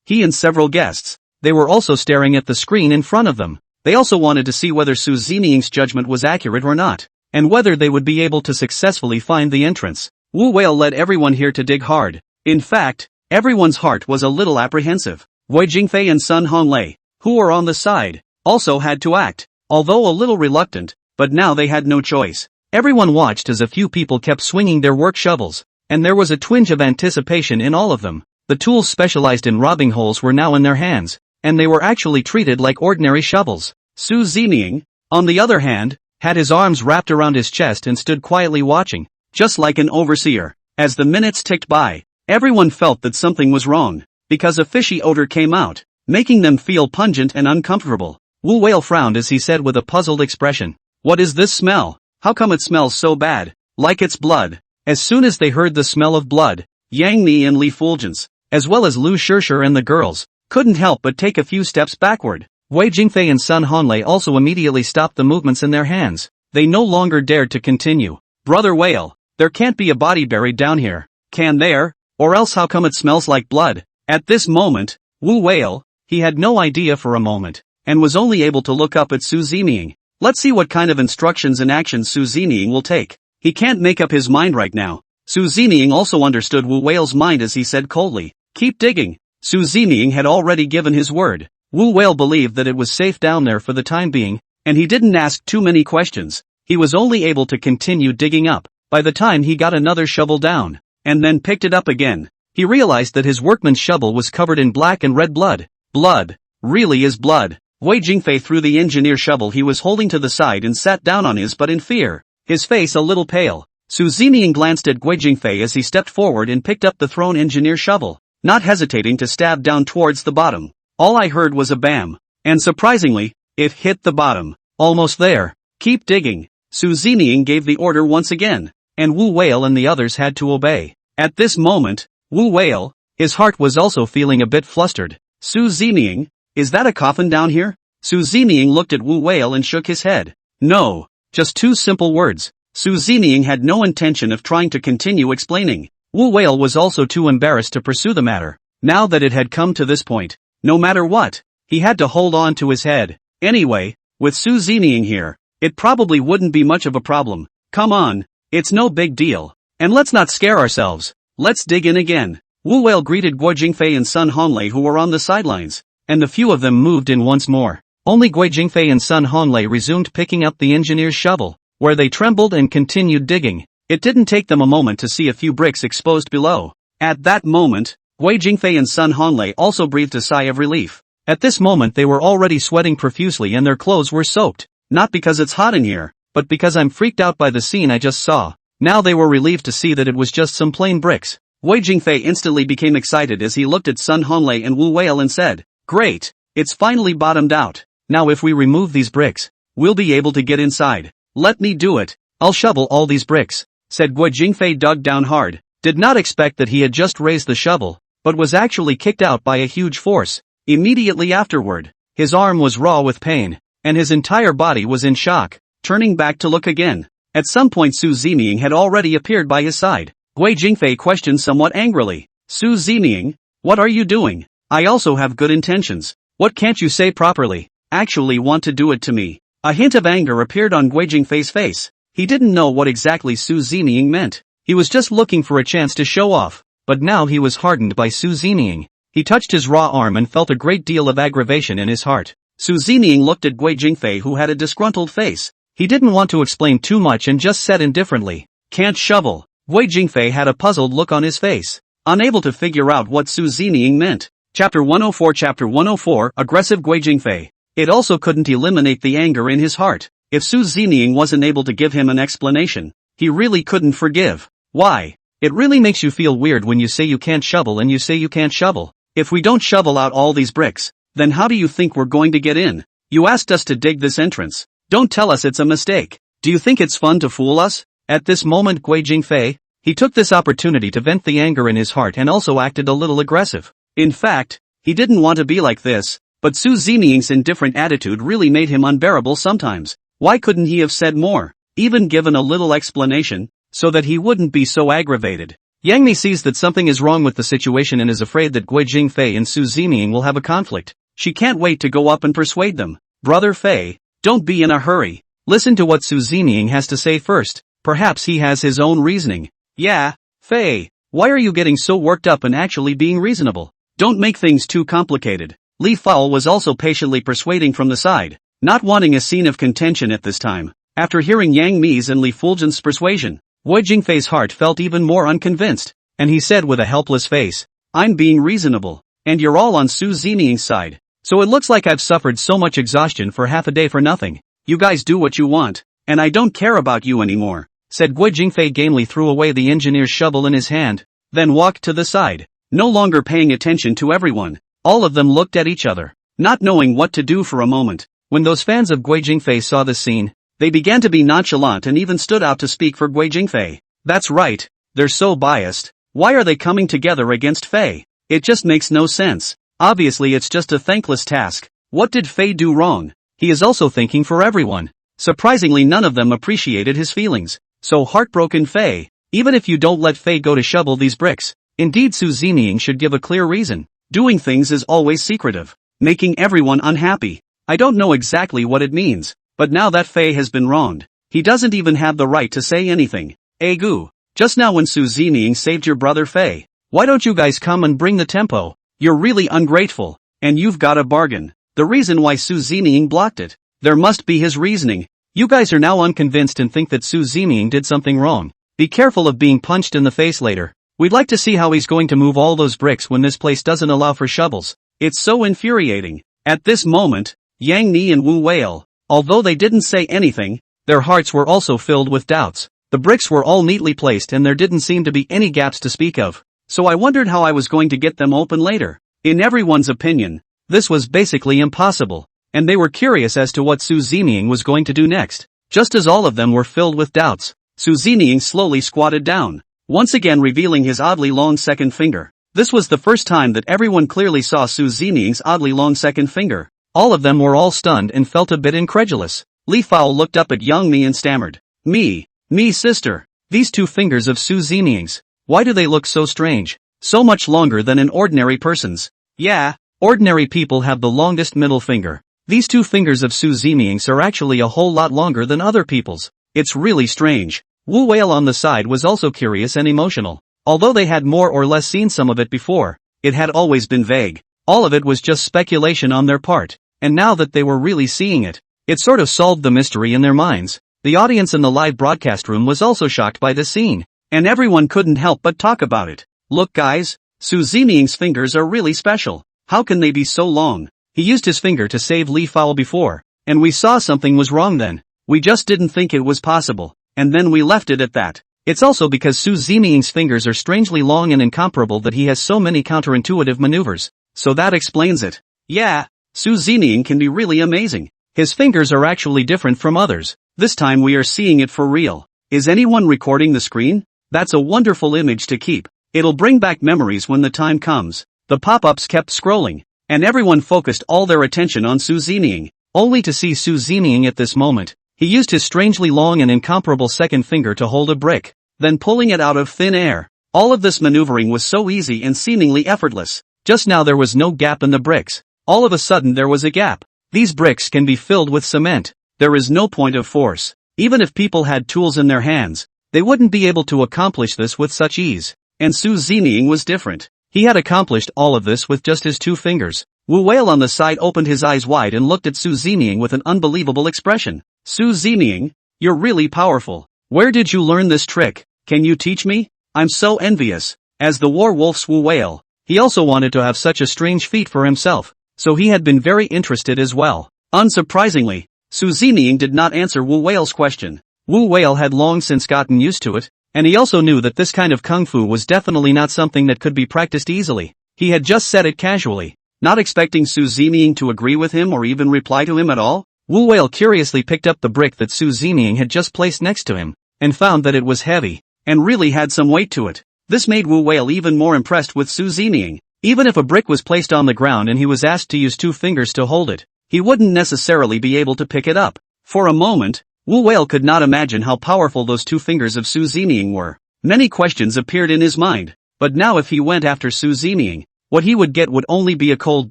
he and several guests, they were also staring at the screen in front of them. They also wanted to see whether Su Zining's judgment was accurate or not, and whether they would be able to successfully find the entrance. Wu Whale led everyone here to dig hard. In fact, everyone's heart was a little apprehensive. Guo Jingfei and Sun Honglei, who were on the side, also had to act, although a little reluctant, but now they had no choice. Everyone watched as a few people kept swinging their work shovels, and there was a twinge of anticipation in all of them. The tools specialized in robbing holes were now in their hands, and they were actually treated like ordinary shovels. Su Zining, on the other hand, had his arms wrapped around his chest and stood quietly watching, just like an overseer. As the minutes ticked by, everyone felt that something was wrong, because a fishy odor came out, making them feel pungent and uncomfortable. Wu Whale frowned as he said with a puzzled expression, "What is this smell? How come it smells so bad? Like it's blood." As soon as they heard the smell of blood, Yang Ni and Li Fulgence, as well as Lu Shishir and the girls, couldn't help but take a few steps backward. Guo Jingfei and Sun Honglei also immediately stopped the movements in their hands. They no longer dared to continue. "Brother Whale, there can't be a body buried down here, can there? Or else how come it smells like blood?" At this moment, Wu Whale, he had no idea for a moment, and was only able to look up at Su Zining. Let's see what kind of instructions and actions Su Zining will take. He can't make up his mind right now. Su Zining also understood Wu Whale's mind as he said coldly, "Keep digging." Su Zining had already given his word. Wu Whale believed that it was safe down there for the time being, and he didn't ask too many questions. He was only able to continue digging up. By the time he got another shovel down, and then picked it up again, he realized that his workman's shovel was covered in black and red blood. Blood. Really is blood. Guo Jingfei threw the engineer shovel he was holding to the side and sat down on his butt in fear, his face a little pale. Su Zining glanced at Guo Jingfei as he stepped forward and picked up the thrown engineer shovel, not hesitating to stab down towards the bottom. All I heard was a bam, and surprisingly, it hit the bottom. Almost there. Keep digging. Su Zining gave the order once again, and Wu Whale and the others had to obey. At this moment, Wu Whale, his heart was also feeling a bit flustered. Su Zining, is that a coffin down here? Su Zining looked at Wu Whale and shook his head. No. Just two simple words. Su Zining had no intention of trying to continue explaining. Wu Whale was also too embarrassed to pursue the matter. Now that it had come to this point, no matter what, he had to hold on to his head. Anyway, with Su Zining here, it probably wouldn't be much of a problem. Come on, it's no big deal. And let's not scare ourselves. Let's dig in again. Wu Whale greeted Guo Jingfei and Sun Honlei who were on the sidelines, and the few of them moved in once more. Only Guo Jingfei and Sun Honlei resumed picking up the engineer's shovel, where they trembled and continued digging. It didn't take them a moment to see a few bricks exposed below. At that moment, Guo Jingfei and Sun Honlei also breathed a sigh of relief. At this moment they were already sweating profusely and their clothes were soaked. Not because it's hot in here, but because I'm freaked out by the scene I just saw. Now they were relieved to see that it was just some plain bricks. Guo Jingfei instantly became excited as he looked at Sun Honlei and Wu Whale and said, "Great, it's finally bottomed out. Now if we remove these bricks, we'll be able to get inside. Let me do it. I'll shovel all these bricks," said Guo Jingfei. Dug down hard, did not expect that he had just raised the shovel, but was actually kicked out by a huge force. Immediately afterward, his arm was raw with pain, and his entire body was in shock. Turning back to look again, at some point Su Zining had already appeared by his side. Guo Jingfei questioned somewhat angrily, "Su Zining, what are you doing? I also have good intentions. What can't you say properly? Actually want to do it to me?" A hint of anger appeared on Guo Jingfei's face. He didn't know what exactly Su Zining meant. He was just looking for a chance to show off, but now he was hardened by Su Zining. He touched his raw arm and felt a great deal of aggravation in his heart. Su Zining looked at Guo Jingfei who had a disgruntled face. He didn't want to explain too much and just said indifferently, "Can't shovel." Guo Jingfei had a puzzled look on his face, unable to figure out what Su Zining meant. Chapter 104 Aggressive Guo Jingfei. It also couldn't eliminate the anger in his heart. If Su Zining wasn't able to give him an explanation, he really couldn't forgive. Why? It really makes you feel weird when you say you can't shovel and you say you can't shovel. If we don't shovel out all these bricks, then how do you think we're going to get in? You asked us to dig this entrance. Don't tell us it's a mistake. Do you think it's fun to fool us? At this moment Guo Jingfei, he took this opportunity to vent the anger in his heart and also acted a little aggressive. In fact, he didn't want to be like this, but Su Zining's indifferent attitude really made him unbearable sometimes. Why couldn't he have said more, even given a little explanation, so that he wouldn't be so aggravated? Yang Mi sees that something is wrong with the situation and is afraid that Guo Jingfei and Su Zining will have a conflict. She can't wait to go up and persuade them. "Brother Fei, don't be in a hurry. Listen to what Su Zining has to say first. Perhaps he has his own reasoning." "Yeah, Fei, why are you getting so worked up and actually being reasonable? Don't make things too complicated." Li Fao was also patiently persuading from the side, not wanting a scene of contention at this time. After hearing Yang Mi's and Li Fulgent's persuasion, Guo Jingfei's heart felt even more unconvinced, and he said with a helpless face, "I'm being reasonable, and you're all on Su Zining's side. So it looks like I've suffered so much exhaustion for half a day for nothing. You guys do what you want, and I don't care about you anymore," said Guo Jingfei gamely, threw away the engineer's shovel in his hand, then walked to the side, no longer paying attention to everyone. All of them looked at each other, not knowing what to do for a moment. When those fans of Guo Jingfei saw this scene, they began to be nonchalant and even stood out to speak for Guo Jingfei. "That's right, they're so biased. Why are they coming together against Fei? It just makes no sense. Obviously it's just a thankless task. What did Fei do wrong? He is also thinking for everyone." Surprisingly, none of them appreciated his feelings. So heartbroken Fei, even if you don't let Fei go to shovel these bricks. Indeed, Su Zining should give a clear reason. Doing things is always secretive, making everyone unhappy. I don't know exactly what it means, but now that Fei has been wronged, he doesn't even have the right to say anything. "Gu, just now when Su Zining saved your brother Fei, why don't you guys come and bring the tempo? You're really ungrateful, and you've got a bargain." The reason why Su Zining blocked it, there must be his reasoning. You guys are now unconvinced and think that Su Zining did something wrong. Be careful of being punched in the face later. We'd like to see how he's going to move all those bricks when this place doesn't allow for shovels. It's so infuriating. At this moment, Yang Mi and Wu Whale, although they didn't say anything, their hearts were also filled with doubts. The bricks were all neatly placed and there didn't seem to be any gaps to speak of. So I wondered how I was going to get them open later. In everyone's opinion, this was basically impossible. and they were curious as to what Su Zeming was going to do next. Just as all of them were filled with doubts, Su Zeming slowly squatted down, once again revealing his oddly long second finger. This was the first time that everyone clearly saw Su Zeming's oddly long second finger. All of them were all stunned and felt a bit incredulous. Li Fao looked up at Young Mi and stammered, Me sister, these two fingers of Su Zeming's, why do they look so strange? So much longer than an ordinary person's. Yeah, ordinary people have the longest middle finger. These two fingers of Su Zeming's are actually a whole lot longer than other people's. It's really strange. Wu Whale on the side was also curious and emotional. Although they had more or less seen some of it before, it had always been vague. All of it was just speculation on their part. And now that they were really seeing it, it sort of solved the mystery in their minds. The audience in the live broadcast room was also shocked by this scene. And everyone couldn't help but talk about it. Look guys, Su Zeming's fingers are really special. How can they be so long? He used his finger to save Li Fao before, and we saw something was wrong then. We just didn't think it was possible, and then we left it at that. It's also because Su Zeming's fingers are strangely long and incomparable that he has so many counterintuitive maneuvers. So that explains it. Yeah, Su Zeming can be really amazing. His fingers are actually different from others. This time we are seeing it for real. Is anyone recording the screen? That's a wonderful image to keep. It'll bring back memories when the time comes. The pop-ups kept scrolling, and everyone focused all their attention on Su Zeming, only to see Su Zeming at this moment. He used his strangely long and incomparable second finger to hold a brick, then pulling it out of thin air. All of this maneuvering was so easy and seemingly effortless. Just now there was no gap in the bricks. All of a sudden there was a gap. These bricks can be filled with cement. There is no point of force. Even if people had tools in their hands, they wouldn't be able to accomplish this with such ease. And Su Zeming was different. He had accomplished all of this with just his two fingers. Wu Whale on the side opened his eyes wide and looked at Su Zeming with an unbelievable expression. Su Zeming, you're really powerful. Where did you learn this trick? Can you teach me? I'm so envious. As the werewolf's Wu Whale, he also wanted to have such a strange feat for himself, so he had been very interested as well. Unsurprisingly, Su Zeming did not answer Wu Whale's question. Wu Whale had long since gotten used to it, and he also knew that this kind of kung fu was definitely not something that could be practiced easily. He had just said it casually, not expecting Su Zeming to agree with him or even reply to him at all. Wu Whale curiously picked up the brick that Su Zeming had just placed next to him, and found that it was heavy, and really had some weight to it. This made Wu Whale even more impressed with Su Zeming. Even if a brick was placed on the ground and he was asked to use two fingers to hold it, he wouldn't necessarily be able to pick it up. For a moment, Wu Whale could not imagine how powerful those two fingers of Su Zeming were. Many questions appeared in his mind, but now if he went after Su Zeming, what he would get would only be a cold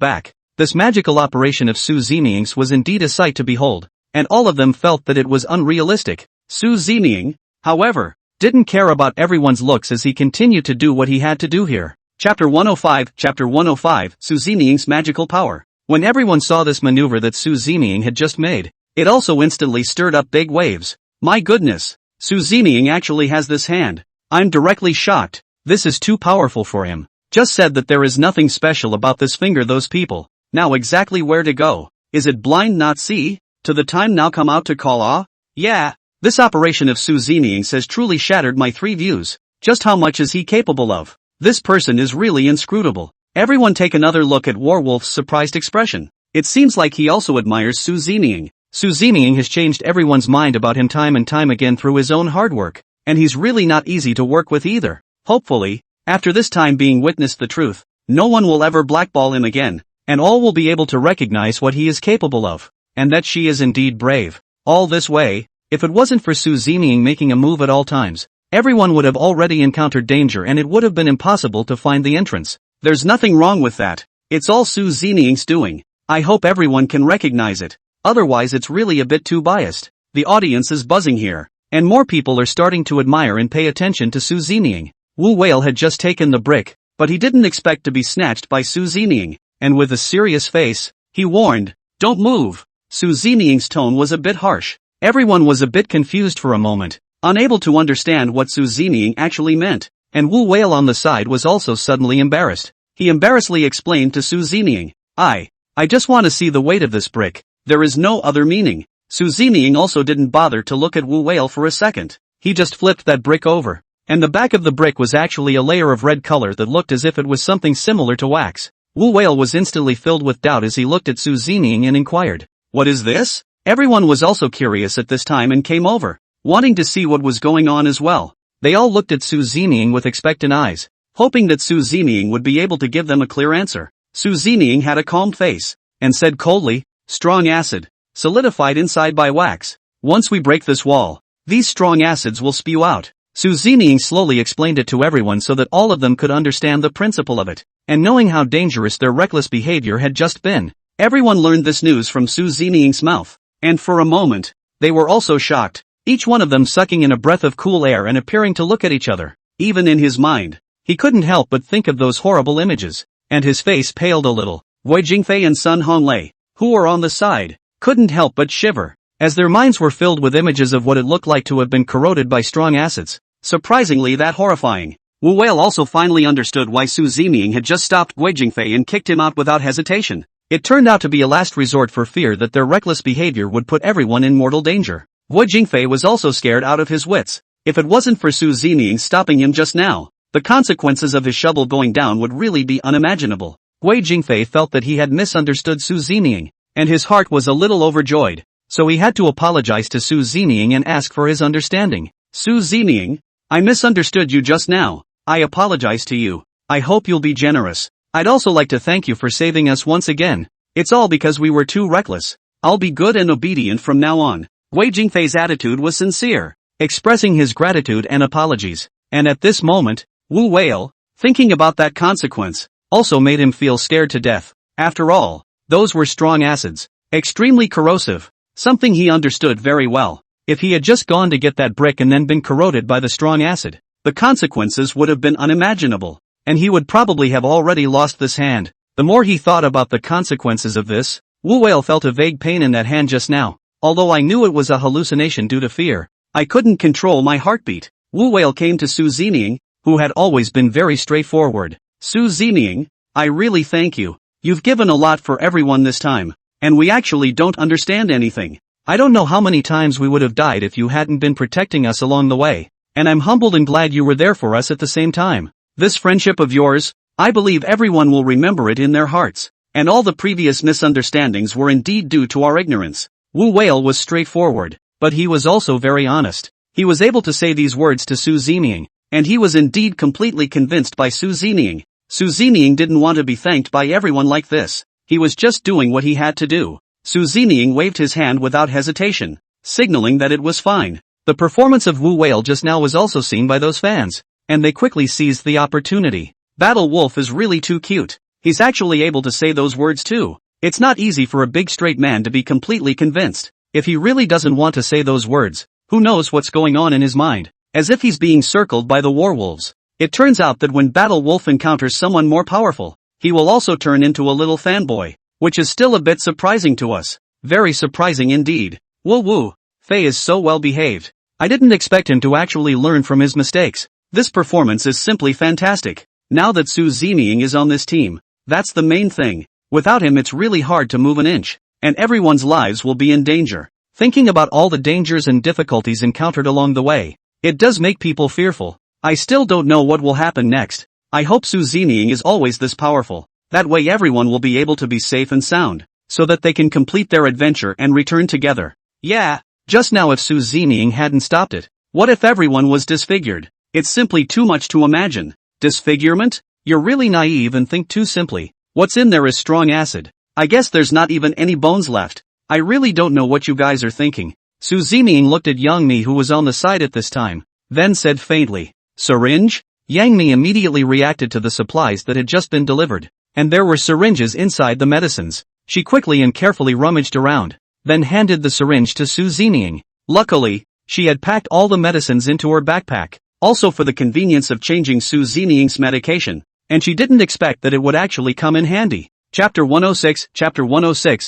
back. This magical operation of Su Zeming's was indeed a sight to behold, and all of them felt that it was unrealistic. Su Zeming, however, didn't care about everyone's looks as he continued to do what he had to do here. Chapter 105, Su Zeming's magical power. When everyone saw this maneuver that Su Zeming had just made, it also instantly stirred up big waves. My goodness, Su Zeming actually has this hand. I'm directly shocked. This is too powerful for him. Just said that there is nothing special about this finger. Those people. Now exactly where to go? Is it blind not see? To the time now come out to call awe? Yeah. This operation of Su Zeming has truly shattered my three views. Just how much is he capable of? This person is really inscrutable. Everyone take another look at Warwolf's surprised expression. It seems like he also admires Su Zeming. Su Zeming has changed everyone's mind about him time and time again through his own hard work, and he's really not easy to work with either. Hopefully, after this time being witnessed the truth, no one will ever blackball him again, and all will be able to recognize what he is capable of, and that she is indeed brave. All this way, if it wasn't for Su Zeming making a move at all times, everyone would have already encountered danger and it would have been impossible to find the entrance. There's nothing wrong with that. It's all Su Zeming's doing. I hope everyone can recognize it. Otherwise it's really a bit too biased. The audience is buzzing here, and more people are starting to admire and pay attention to Su Zeming. Wu Whale had just taken the brick, but he didn't expect to be snatched by Su Zeming, and with a serious face, he warned, "Don't move." Su Zeming's tone was a bit harsh. Everyone was a bit confused for a moment, unable to understand what Su Zeming actually meant, and Wu Whale on the side was also suddenly embarrassed. He embarrassedly explained to Su Zeming, I just want to see the weight of this brick. There is no other meaning." Su Zeming also didn't bother to look at Wu Whale for a second. He just flipped that brick over, and the back of the brick was actually a layer of red color that looked as if it was something similar to wax. Wu Whale was instantly filled with doubt as he looked at Su Zining and inquired, "What is this?" Everyone was also curious at this time and came over, wanting to see what was going on as well. They all looked at Su Zining with expectant eyes, hoping that Su Zining would be able to give them a clear answer. Su Zining had a calm face, and said coldly, "Strong acid, solidified inside by wax. Once we break this wall, these strong acids will spew out." Su Zining slowly explained it to everyone so that all of them could understand the principle of it, and knowing how dangerous their reckless behavior had just been, everyone learned this news from Su Zining's mouth. And for a moment, they were also shocked, each one of them sucking in a breath of cool air and appearing to look at each other. Even in his mind, he couldn't help but think of those horrible images, and his face paled a little. Guo Jingfei and Sun Honglei, who were on the side, couldn't help but shiver, as their minds were filled with images of what it looked like to have been corroded by strong acids. Surprisingly that horrifying. Wu Whale also finally understood why Su Zining had just stopped Guo Jingfei and kicked him out without hesitation. It turned out to be a last resort for fear that their reckless behavior would put everyone in mortal danger. Guo Jingfei was also scared out of his wits. If it wasn't for Su Zining stopping him just now, the consequences of his shovel going down would really be unimaginable. Guo Jingfei felt that he had misunderstood Su Zining, and his heart was a little overjoyed, so he had to apologize to Su Zining and ask for his understanding. "Su Zining, I misunderstood you just now. I apologize to you. I hope you'll be generous. I'd also like to thank you for saving us once again. It's all because we were too reckless. I'll be good and obedient from now on." Guo Jingfei's attitude was sincere, expressing his gratitude and apologies. And at this moment, Wu Whale, thinking about that consequence, also made him feel scared to death. After all, those were strong acids, extremely corrosive, something he understood very well. If he had just gone to get that brick and then been corroded by the strong acid, the consequences would have been unimaginable, and he would probably have already lost this hand. The more he thought about the consequences of this, Wu Whale felt a vague pain in that hand just now. Although I knew it was a hallucination due to fear, I couldn't control my heartbeat. Wu Whale came to Su Zining, who had always been very straightforward. "Su Zining, I really thank you. You've given a lot for everyone this time, and we actually don't understand anything. I don't know how many times we would have died if you hadn't been protecting us along the way, and I'm humbled and glad you were there for us at the same time. This friendship of yours, I believe everyone will remember it in their hearts, and all the previous misunderstandings were indeed due to our ignorance." Wu Whale was straightforward, but he was also very honest. He was able to say these words to Su Zining, and he was indeed completely convinced by Su Zining. Su Zining didn't want to be thanked by everyone like this. He was just doing what he had to do. Su Zining waved his hand without hesitation, signaling that it was fine. The performance of Wu Whale just now was also seen by those fans, and they quickly seized the opportunity. Battle Wolf is really too cute. He's actually able to say those words too. It's not easy for a big straight man to be completely convinced. If he really doesn't want to say those words, who knows what's going on in his mind, as if he's being circled by the werewolves. It turns out that when Battle Wolf encounters someone more powerful, he will also turn into a little fanboy, which is still a bit surprising to us. Very surprising indeed. Wu Fei is so well behaved. I didn't expect him to actually learn from his mistakes. This performance is simply fantastic. Now that Su Zining is on this team, that's the main thing. Without him it's really hard to move an inch, and everyone's lives will be in danger. Thinking about all the dangers and difficulties encountered along the way, it does make people fearful. I still don't know what will happen next. I hope Su Zining is always this powerful. That way everyone will be able to be safe and sound, so that they can complete their adventure and return together. Yeah, just now if Su Zining hadn't stopped it, what if everyone was disfigured? It's simply too much to imagine. Disfigurement? You're really naive and think too simply. What's in there is strong acid. I guess there's not even any bones left. I really don't know what you guys are thinking. Su Zining looked at Yang Mi who was on the side at this time, then said faintly, "Syringe?" Yang Mi immediately reacted to the supplies that had just been delivered, and there were syringes inside the medicines. She quickly and carefully rummaged around, then handed the syringe to Su Zining. Luckily, she had packed all the medicines into her backpack, also for the convenience of changing Su Zining's medication, and she didn't expect that it would actually come in handy. Chapter 106,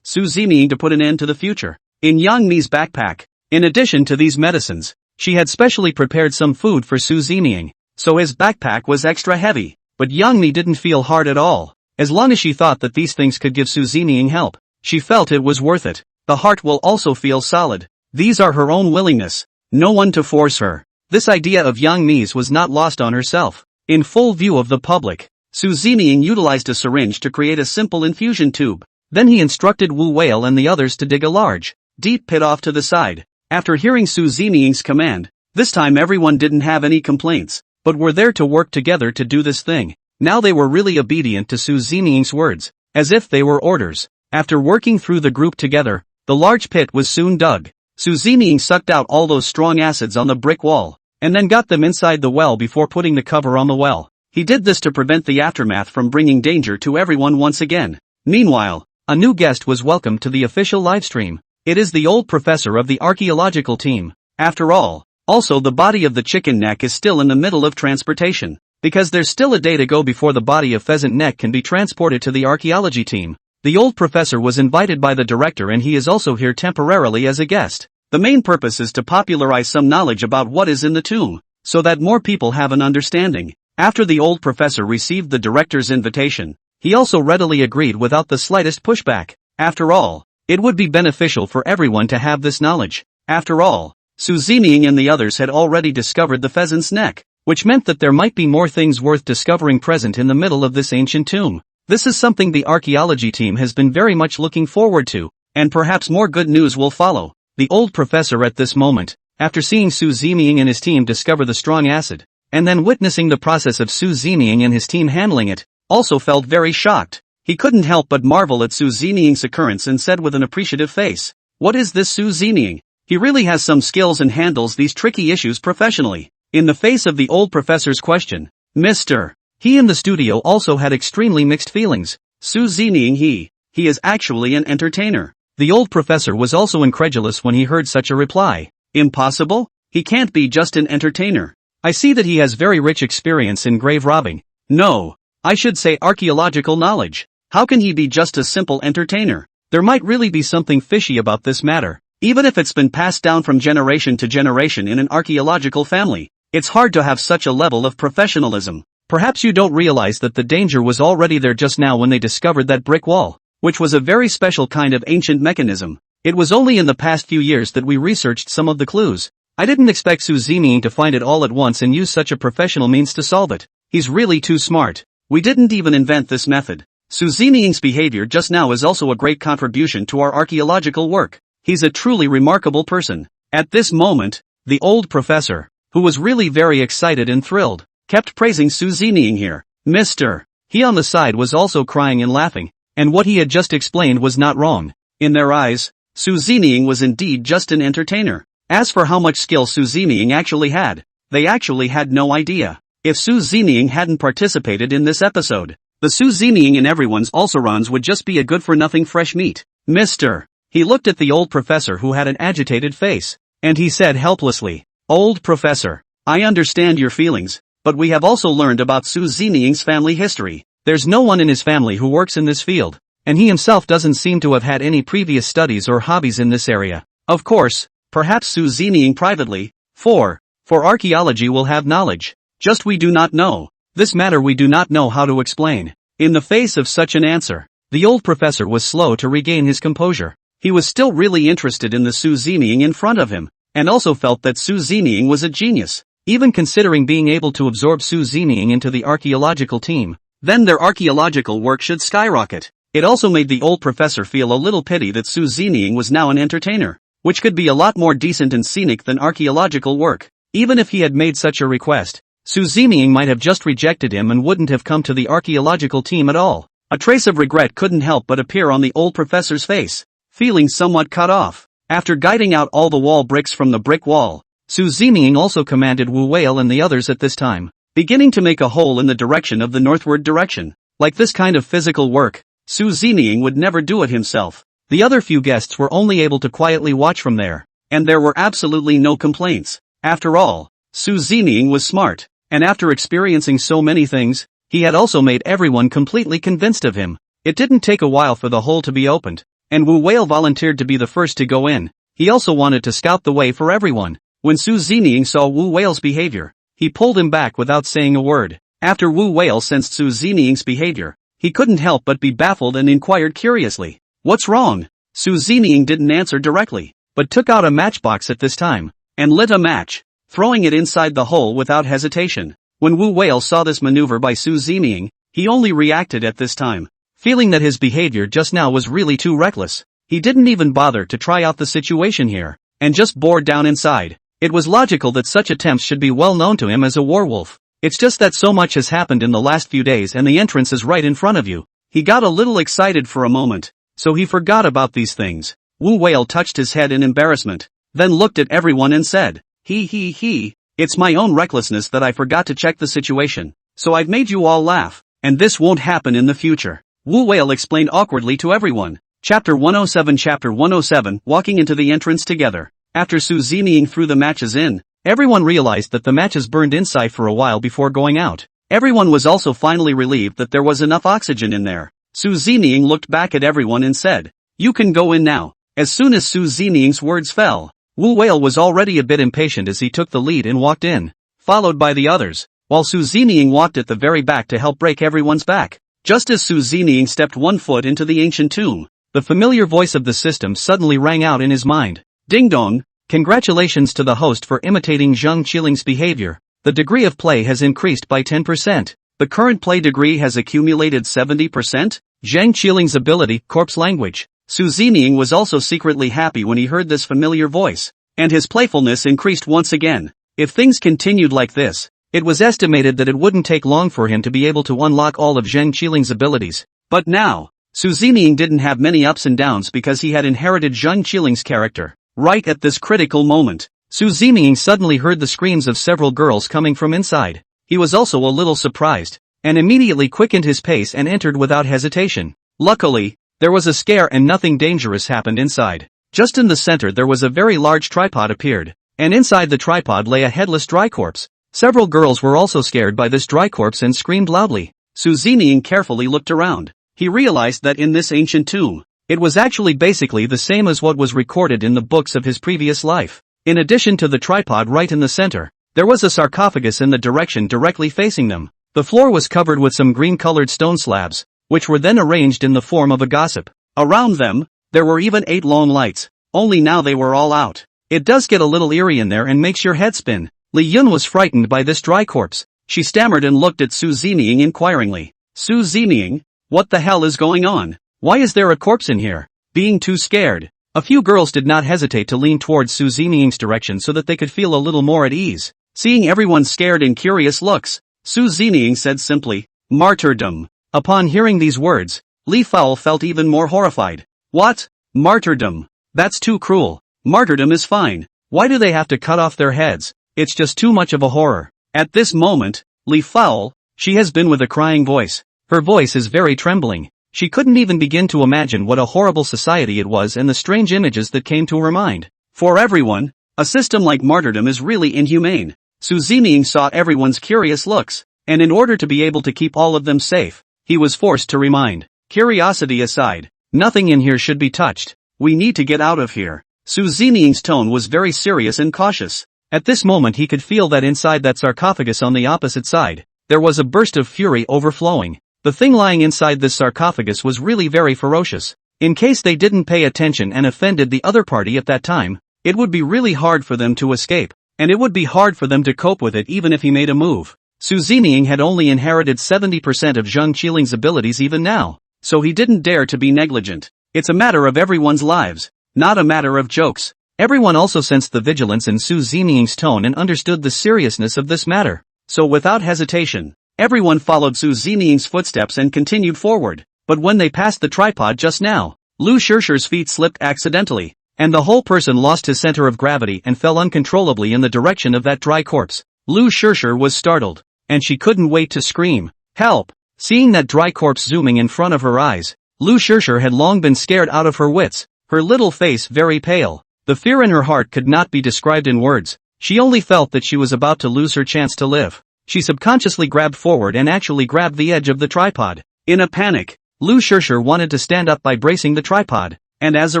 Su Zining to put an end to the future. In Yang Mi's backpack, in addition to these medicines, she had specially prepared some food for Su Zining, so his backpack was extra heavy, but Yang Mi didn't feel hard at all. As long as she thought that these things could give Su Zining help, she felt it was worth it. The heart will also feel solid. These are her own willingness, no one to force her. This idea of Yang Mi's was not lost on herself. In full view of the public, Su Zeming utilized a syringe to create a simple infusion tube. Then he instructed Wu Whale and the others to dig a large, deep pit off to the side. After hearing Su Zeming's command, this time everyone didn't have any complaints, but were there to work together to do this thing. Now they were really obedient to Su Zeming's words, as if they were orders. After working through the group together, the large pit was soon dug. Su Zeming sucked out all those strong acids on the brick wall, and then got them inside the well before putting the cover on the well. He did this to prevent the aftermath from bringing danger to everyone once again. Meanwhile, a new guest was welcomed to the official livestream. It is the old professor of the archaeological team. After all, also the body of the chicken neck is still in the middle of transportation, because there's still a day to go before the body of pheasant neck can be transported to the archaeology team. The old professor was invited by the director and he is also here temporarily as a guest. The main purpose is to popularize some knowledge about what is in the tomb, so that more people have an understanding. After the old professor received the director's invitation, he also readily agreed without the slightest pushback. After all, it would be beneficial for everyone to have this knowledge. After all, Su Zeming and the others had already discovered the pheasant's neck, which meant that there might be more things worth discovering present in the middle of this ancient tomb. This is something the archaeology team has been very much looking forward to, and perhaps more good news will follow. The old professor at this moment, after seeing Su Zeming and his team discover the strong acid, and then witnessing the process of Su Zeming and his team handling it, also felt very shocked. He couldn't help but marvel at Su Zeming's occurrence and said with an appreciative face, "What is this Su Zeming? He really has some skills and handles these tricky issues professionally." In the face of the old professor's question, Mr. He in the studio also had extremely mixed feelings. Su Zeming he is actually an entertainer. The old professor was also incredulous when he heard such a reply. Impossible? He can't be just an entertainer. I see that he has very rich experience in grave robbing. No, I should say archaeological knowledge. How can he be just a simple entertainer? There might really be something fishy about this matter. Even if it's been passed down from generation to generation in an archaeological family, it's hard to have such a level of professionalism. Perhaps you don't realize that the danger was already there just now when they discovered that brick wall, which was a very special kind of ancient mechanism. It was only in the past few years that we researched some of the clues. I didn't expect Su Zeming to find it all at once and use such a professional means to solve it. He's really too smart. We didn't even invent this method. Su Zeming's behavior just now is also a great contribution to our archaeological work. He's a truly remarkable person. At this moment, the old professor, who was really very excited and thrilled, kept praising Su Zeming here. Mr. He on the side was also crying and laughing, and what he had just explained was not wrong. In their eyes, Su Zeming was indeed just an entertainer. As for how much skill Su Zeming actually had, they actually had no idea. If Su Zeming hadn't participated in this episode, the Su Zeming in everyone's also runs would just be a good-for-nothing fresh meat. Mr. He looked at the old professor who had an agitated face, and he said helplessly, "Old professor, I understand your feelings, but we have also learned about Su Zeming's family history. There's no one in his family who works in this field, and he himself doesn't seem to have had any previous studies or hobbies in this area. Of course, perhaps Su Zeming privately, for archaeology will have knowledge. Just we do not know. This matter we do not know how to explain." In the face of such an answer, the old professor was slow to regain his composure. He was still really interested in the Su Zeming in front of him, and also felt that Su Zeming was a genius. Even considering being able to absorb Su Zeming into the archaeological team, then their archaeological work should skyrocket. It also made the old professor feel a little pity that Su Zeming was now an entertainer, which could be a lot more decent and scenic than archaeological work. Even if he had made such a request, Su Zeming might have just rejected him and wouldn't have come to the archaeological team at all. A trace of regret couldn't help but appear on the old professor's face, feeling somewhat cut off. After guiding out all the wall bricks from the brick wall, Su Zeming also commanded Wu Whale and the others at this time, beginning to make a hole in the direction of the northward direction. Like this kind of physical work, Su Zeming would never do it himself. The other few guests were only able to quietly watch from there, and there were absolutely no complaints. After all, Su Zeming was smart, and after experiencing so many things, he had also made everyone completely convinced of him. It didn't take a while for the hole to be opened, and Wu Whale volunteered to be the first to go in. He also wanted to scout the way for everyone. When Su Zeming saw Wu Whale's behavior, he pulled him back without saying a word. After Wu Whale sensed Su Zeming's behavior, he couldn't help but be baffled and inquired curiously, "What's wrong?" Su Zeming didn't answer directly, but took out a matchbox at this time, and lit a match, throwing it inside the hole without hesitation. When Wu Whale saw this maneuver by Su Zeming, He only reacted at this time, feeling that his behavior just now was really too reckless. He didn't even bother to try out the situation here, and just bore down inside. It was logical that such attempts should be well known to him as a werewolf. It's just that so much has happened in the last few days and the entrance is right in front of you. He got a little excited for a moment, so he forgot about these things. Wu Whale touched his head in embarrassment, then looked at everyone and said, It's my own recklessness that I forgot to check the situation, so I've made you all laugh, and this won't happen in the future. Wu Whale explained awkwardly to everyone. Chapter 107 Walking into the entrance together. After Su Zeming threw the matches in, everyone realized that the matches burned inside for a while before going out. Everyone was also finally relieved that there was enough oxygen in there. Su Zeming looked back at everyone and said, "You can go in now." As soon as Su Zeming's words fell, Wu Whale was already a bit impatient as he took the lead and walked in, followed by the others, while Su Zeming walked at the very back to help break everyone's back. Just as Su Zeming stepped one foot into the ancient tomb, the familiar voice of the system suddenly rang out in his mind. Ding dong, congratulations to the host for imitating Zheng Qiling's behavior. The degree of play has increased by 10%. The current play degree has accumulated 70%. Zheng Qiling's ability, corpse language. Su Zeming was also secretly happy when he heard this familiar voice, and his playfulness increased once again. If things continued like this, it was estimated that it wouldn't take long for him to be able to unlock all of Zheng Qiling's abilities. But now, Su Zeming didn't have many ups and downs because he had inherited Zheng Qiling's character. Right at this critical moment, Su Zeming suddenly heard the screams of several girls coming from inside. He was also a little surprised, and immediately quickened his pace and entered without hesitation. Luckily, there was a scare and nothing dangerous happened inside. Just in the center there was a very large tripod appeared, and inside the tripod lay a headless dry corpse. Several girls were also scared by this dry corpse and screamed loudly. Su Zeming carefully looked around. He realized that in this ancient tomb, it was actually basically the same as what was recorded in the books of his previous life. In addition to the tripod right in the center, there was a sarcophagus in the direction directly facing them. The floor was covered with some green-colored stone slabs, which were then arranged in the form of a gossip. Around them, there were even 8 long lights, only now they were all out. It does get a little eerie in there and makes your head spin. Li Yun was frightened by this dry corpse. She stammered and looked at Su Zeming inquiringly. Su Zeming, what the hell is going on? Why is there a corpse in here? Being too scared, a few girls did not hesitate to lean towards Su Zeming's direction so that they could feel a little more at ease. Seeing everyone's scared and curious looks, Su Zeming said simply, "Martyrdom." Upon hearing these words, Li Fowl felt even more horrified. What? Martyrdom? That's too cruel. Martyrdom is fine. Why do they have to cut off their heads? It's just too much of a horror. At this moment, Li Fowl, she has been with a crying voice. Her voice is very trembling. She couldn't even begin to imagine what a horrible society it was and the strange images that came to her mind. For everyone, a system like martyrdom is really inhumane. Su Zeming saw everyone's curious looks, and in order to be able to keep all of them safe, he was forced to remind. Curiosity aside, nothing in here should be touched. We need to get out of here. Su Zeming's tone was very serious and cautious. At this moment he could feel that inside that sarcophagus on the opposite side, there was a burst of fury overflowing. The thing lying inside this sarcophagus was really very ferocious. In case they didn't pay attention and offended the other party at that time, it would be really hard for them to escape, and it would be hard for them to cope with it even if he made a move. Su Zeming had only inherited 70% of Zheng Qiling's abilities even now, so he didn't dare to be negligent. It's a matter of everyone's lives, not a matter of jokes. Everyone also sensed the vigilance in Su Zeming's tone and understood the seriousness of this matter. So without hesitation, everyone followed Su Zeming's footsteps and continued forward. But when they passed the tripod just now, Lu Shirshi's feet slipped accidentally, and the whole person lost his center of gravity and fell uncontrollably in the direction of that dry corpse. Lu Shirshir was startled, and she couldn't wait to scream, "Help!" Seeing that dry corpse zooming in front of her eyes, Lu Shirshir had long been scared out of her wits, her little face very pale. The fear in her heart could not be described in words. She only felt that she was about to lose her chance to live. She subconsciously grabbed forward and actually grabbed the edge of the tripod. In a panic, Lu Shirshir wanted to stand up by bracing the tripod, and as a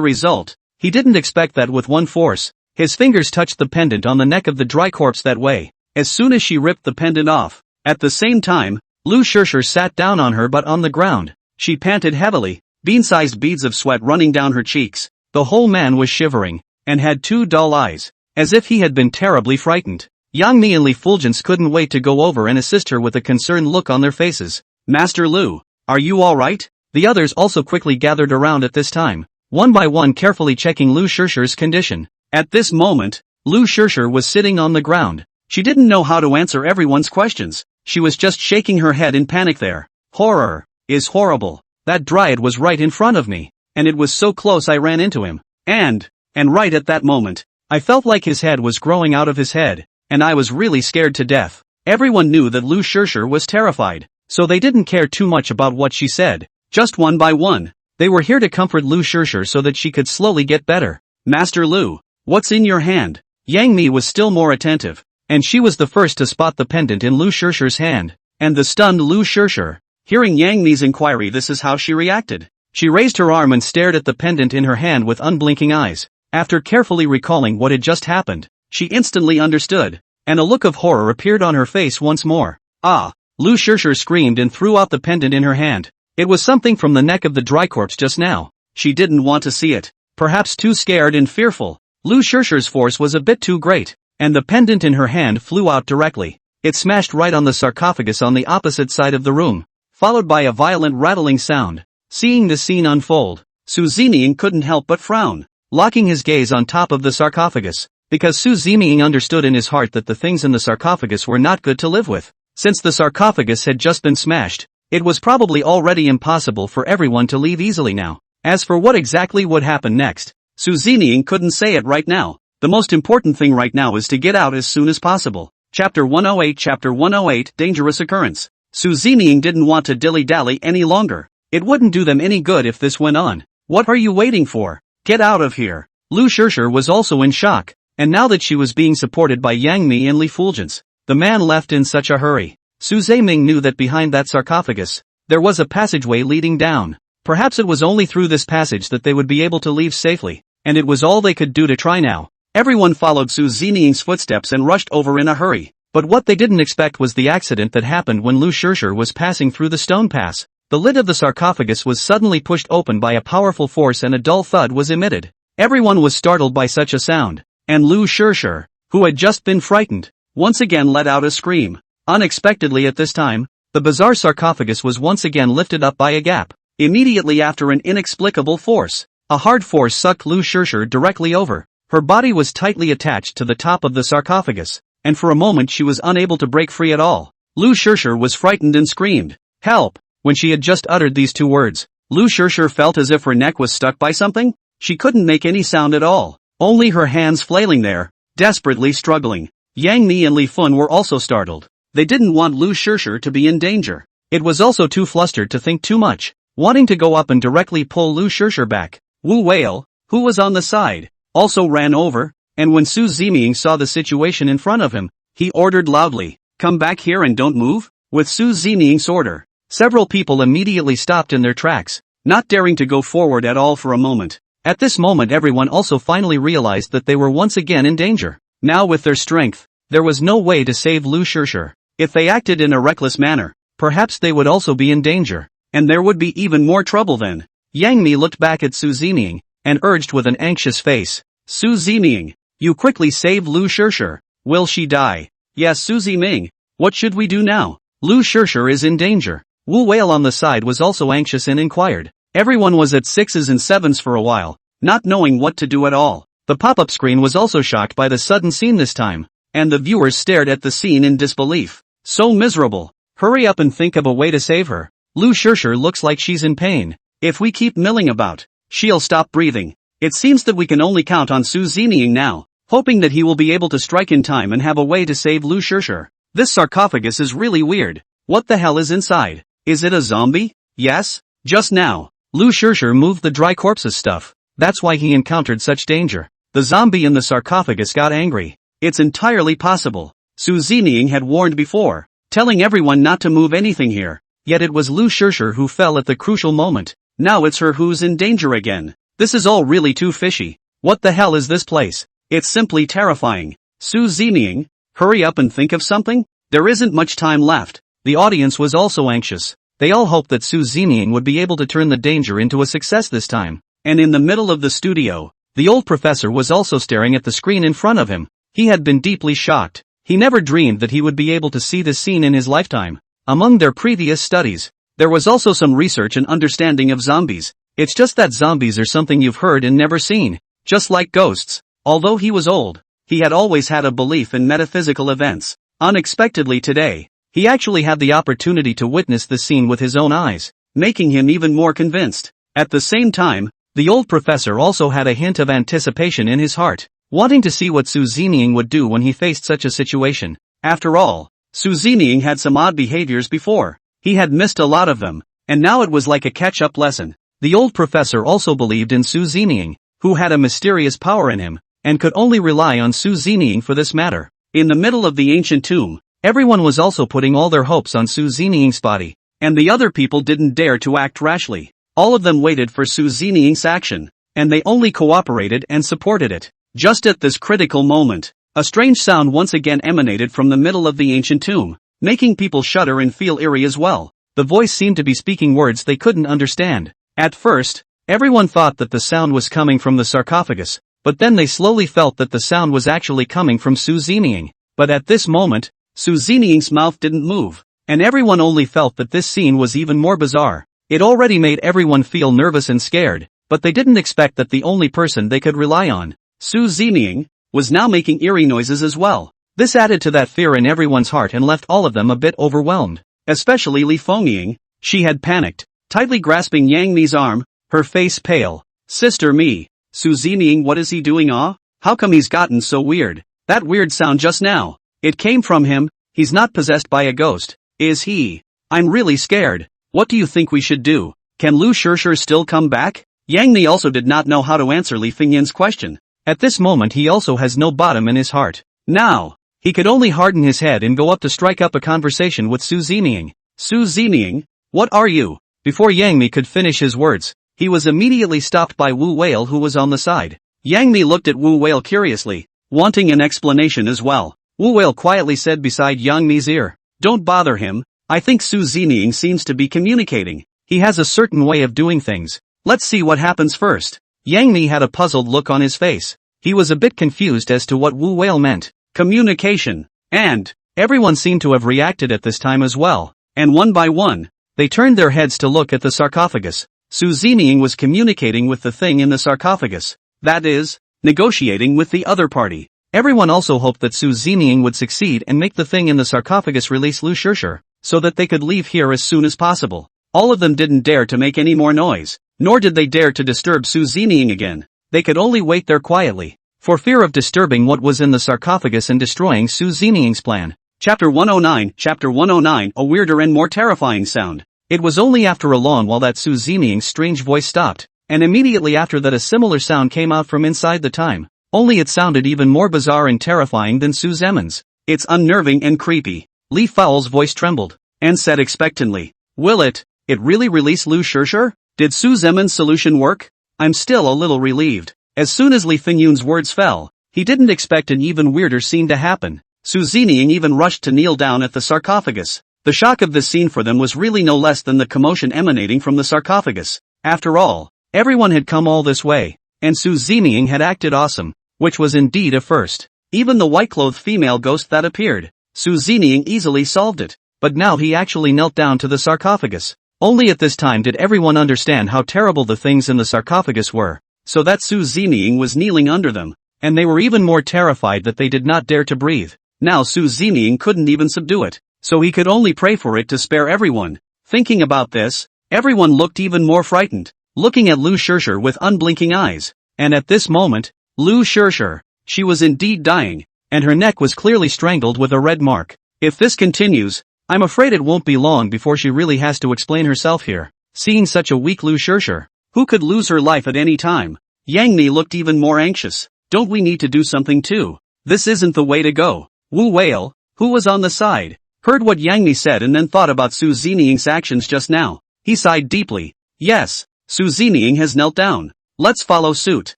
result, he didn't expect that with one force, his fingers touched the pendant on the neck of the dry corpse that way. As soon as she ripped the pendant off, at the same time, Lu Shirshir sat down on her butt on the ground. She panted heavily, bean-sized beads of sweat running down her cheeks. The whole man was shivering, and had 2 dull eyes, as if he had been terribly frightened. Yang Mi and Li Fulgence couldn't wait to go over and assist her with a concerned look on their faces. Master Lu, are you alright? The others also quickly gathered around at this time, one by one carefully checking Lu Shirshi's condition. At this moment, Lu Shirshi was sitting on the ground. She didn't know how to answer everyone's questions. She was just shaking her head in panic there. Horror is horrible. That dryad was right in front of me, and it was so close I ran into him. And right at that moment, I felt like his head was growing out of his head, and I was really scared to death. Everyone knew that Lu Shirshi was terrified, so they didn't care too much about what she said. Just one by one, they were here to comfort Lu Shirshi so that she could slowly get better. Master Lu, what's in your hand? Yang Mi was still more attentive, and she was the first to spot the pendant in Lu Shirshi's hand, and the stunned Lu Shirshi. Hearing Yang Mi's inquiry, this is how she reacted. She raised her arm and stared at the pendant in her hand with unblinking eyes. After carefully recalling what had just happened, she instantly understood, and a look of horror appeared on her face once more. Ah! Lu Shirshi screamed and threw out the pendant in her hand. It was something from the neck of the dry corpse just now. She didn't want to see it. Perhaps too scared and fearful. Lu Shirshi's force was a bit too great, and the pendant in her hand flew out directly. It smashed right on the sarcophagus on the opposite side of the room, followed by a violent rattling sound. Seeing the scene unfold, Su Zeming couldn't help but frown, locking his gaze on top of the sarcophagus, because Su Zeming understood in his heart that the things in the sarcophagus were not good to live with. Since the sarcophagus had just been smashed, it was probably already impossible for everyone to leave easily now. As for what exactly would happen next, Su Zeming couldn't say it right now. The most important thing right now is to get out as soon as possible. Chapter 108 Chapter 108 Dangerous Occurrence. Su Zeming didn't want to dilly-dally any longer. It wouldn't do them any good if this went on. What are you waiting for? Get out of here. Lu Shirshi was also in shock, and now that she was being supported by Yang Mi and Li Fulgence, the man left in such a hurry. Su Zeming knew that behind that sarcophagus, there was a passageway leading down. Perhaps it was only through this passage that they would be able to leave safely, and it was all they could do to try now. Everyone followed Su Zeming's footsteps and rushed over in a hurry, but what they didn't expect was the accident that happened when Lu Shirshi was passing through the stone pass. The lid of the sarcophagus was suddenly pushed open by a powerful force and a dull thud was emitted. Everyone was startled by such a sound, and Lu Shirshi, who had just been frightened, once again let out a scream. Unexpectedly at this time, the bizarre sarcophagus was once again lifted up by a gap. Immediately after an inexplicable force, a hard force sucked Lu Shirshi directly over. Her body was tightly attached to the top of the sarcophagus, and for a moment she was unable to break free at all. Lu Shirshi was frightened and screamed, "Help!" When she had just uttered these two words, Lu Shirshi felt as if her neck was stuck by something. She couldn't make any sound at all, only her hands flailing there, desperately struggling. Yang Mi and Li Fun were also startled. They didn't want Lu Shirshi to be in danger. It was also too flustered to think too much, wanting to go up and directly pull Lu Shirshi back. Wu Whale, who was on the side, also ran over, and when Su Zeming saw the situation in front of him, he ordered loudly, "Come back here and don't move." With Su Zeming's order, several people immediately stopped in their tracks, not daring to go forward at all for a moment. At this moment everyone also finally realized that they were once again in danger. Now with their strength, there was no way to save Lu Shirshi. If they acted in a reckless manner, perhaps they would also be in danger, and there would be even more trouble then. Yang Mi looked back at Su Zeming, and urged with an anxious face, "Su Zeming, you quickly save Lu Shirshi. Will she die?" "Yes, Su Zeming. What should we do now? Lu Shirshi is in danger." Wu Whale on the side was also anxious and inquired. Everyone was at sixes and sevens for a while, not knowing what to do at all. The pop-up screen was also shocked by the sudden scene this time, and the viewers stared at the scene in disbelief. So miserable. Hurry up and think of a way to save her. Lu Shirshi looks like she's in pain. If we keep milling about, she'll stop breathing. It seems that we can only count on Su Zeming now, hoping that he will be able to strike in time and have a way to save Lu Shirshi. This sarcophagus is really weird. What the hell is inside? Is it a zombie? Yes? Just now, Lu Shirshi moved the dry corpse's stuff. That's why he encountered such danger. The zombie in the sarcophagus got angry. It's entirely possible. Su Zeming had warned before, telling everyone not to move anything here. Yet it was Lu Shirshi who fell at the crucial moment. Now it's her who's in danger again. This is all really too fishy. What the hell is this place? It's simply terrifying. Su Zeming, hurry up and think of something. There isn't much time left. The audience was also anxious. They all hoped that Su Zeming would be able to turn the danger into a success this time. And in the middle of the studio, the old professor was also staring at the screen in front of him. He had been deeply shocked. He never dreamed that he would be able to see this scene in his lifetime. Among their previous studies, There was also some research and understanding of zombies. It's just that zombies are something you've heard and never seen. Just like ghosts. Although he was old, he had always had a belief in metaphysical events. Unexpectedly today, he actually had the opportunity to witness the scene with his own eyes, making him even more convinced. At the same time, the old professor also had a hint of anticipation in his heart, wanting to see what Su Zining would do when he faced such a situation. After all, Su Zining had some odd behaviors before. He had missed a lot of them, and now it was like a catch-up lesson. The old professor also believed in Su Zining, who had a mysterious power in him, and could only rely on Su Zining for this matter. In the middle of the ancient tomb, everyone was also putting all their hopes on Su Zining's body, and the other people didn't dare to act rashly. All of them waited for Su Zining's action, and they only cooperated and supported it. Just at this critical moment, a strange sound once again emanated from the middle of the ancient tomb, making people shudder and feel eerie as well. The voice seemed to be speaking words they couldn't understand. At first, everyone thought that the sound was coming from the sarcophagus, but then they slowly felt that the sound was actually coming from Su Zining. But at this moment, Su Zining's mouth didn't move, and everyone only felt that this scene was even more bizarre. It already made everyone feel nervous and scared, but they didn't expect that the only person they could rely on, Su Zining, was now making eerie noises as well. This added to that fear in everyone's heart and left all of them a bit overwhelmed. Especially Li Fengying. She had panicked, tightly grasping Yang Mi's arm, her face pale. Sister Mi, Su Zining, what is he doing? How come he's gotten so weird? That weird sound just now. It came from him. He's not possessed by a ghost, is he? I'm really scared. What do you think we should do? Can Lu Shishir still come back? Yang Mi also did not know how to answer Li Fengying's question. At this moment he also has no bottom in his heart. Now, he could only harden his head and go up to strike up a conversation with Su Zining. Su Zining, what are you? Before Yang Mi could finish his words, he was immediately stopped by Wu Whale, who was on the side. Yang Mi looked at Wu Whale curiously, wanting an explanation as well. Wu Whale quietly said beside Yang Mi's ear, don't bother him. I think Su Zining seems to be communicating. He has a certain way of doing things. Let's see what happens first. Yang Mi had a puzzled look on his face. He was a bit confused as to what Wu Whale meant. Communication. And everyone seemed to have reacted at this time as well. And one by one, they turned their heads to look at the sarcophagus. Su Zining was communicating with the thing in the sarcophagus. That is, negotiating with the other party. Everyone also hoped that Su Zining would succeed and make the thing in the sarcophagus release Lu Shishir, so that they could leave here as soon as possible. All of them didn't dare to make any more noise, nor did they dare to disturb Su Zining again. They could only wait there quietly, for fear of disturbing what was in the sarcophagus and destroying Su Zining's plan. Chapter 109, Chapter 109, a weirder and more terrifying sound. It was only after a long while that Su Zining's strange voice stopped, and immediately after that a similar sound came out from inside the time. Only it sounded even more bizarre and terrifying than Su Zemin's. It's unnerving and creepy. Li Fowl's voice trembled, and said expectantly, will it really release Lu Shishir? Did Su Zemin's solution work? I'm still a little relieved. As soon as Li Fengying's words fell, he didn't expect an even weirder scene to happen. Su Zining even rushed to kneel down at the sarcophagus. The shock of this scene for them was really no less than the commotion emanating from the sarcophagus. After all, everyone had come all this way, and Su Zining had acted awesome, which was indeed a first. Even the white-clothed female ghost that appeared, Su Zining easily solved it. But now he actually knelt down to the sarcophagus. Only at this time did everyone understand how terrible the things in the sarcophagus were, so that Su Zining was kneeling under them, and they were even more terrified that they did not dare to breathe. Now Su Zining couldn't even subdue it, so he could only pray for it to spare everyone. Thinking about this, everyone looked even more frightened, looking at Lu Shishir with unblinking eyes. And at this moment, Lu Shishir, she was indeed dying, and her neck was clearly strangled with a red mark. If this continues, I'm afraid it won't be long before she really has to explain herself here. Seeing such a weak Lu Shishir, who could lose her life at any time, Yang Mi looked even more anxious. Don't we need to do something too? This isn't the way to go. Wu Whale, who was on the side, heard what Yang Mi said and then thought about Su Zining's actions just now. He sighed deeply. Yes, Su Zining has knelt down. Let's follow suit.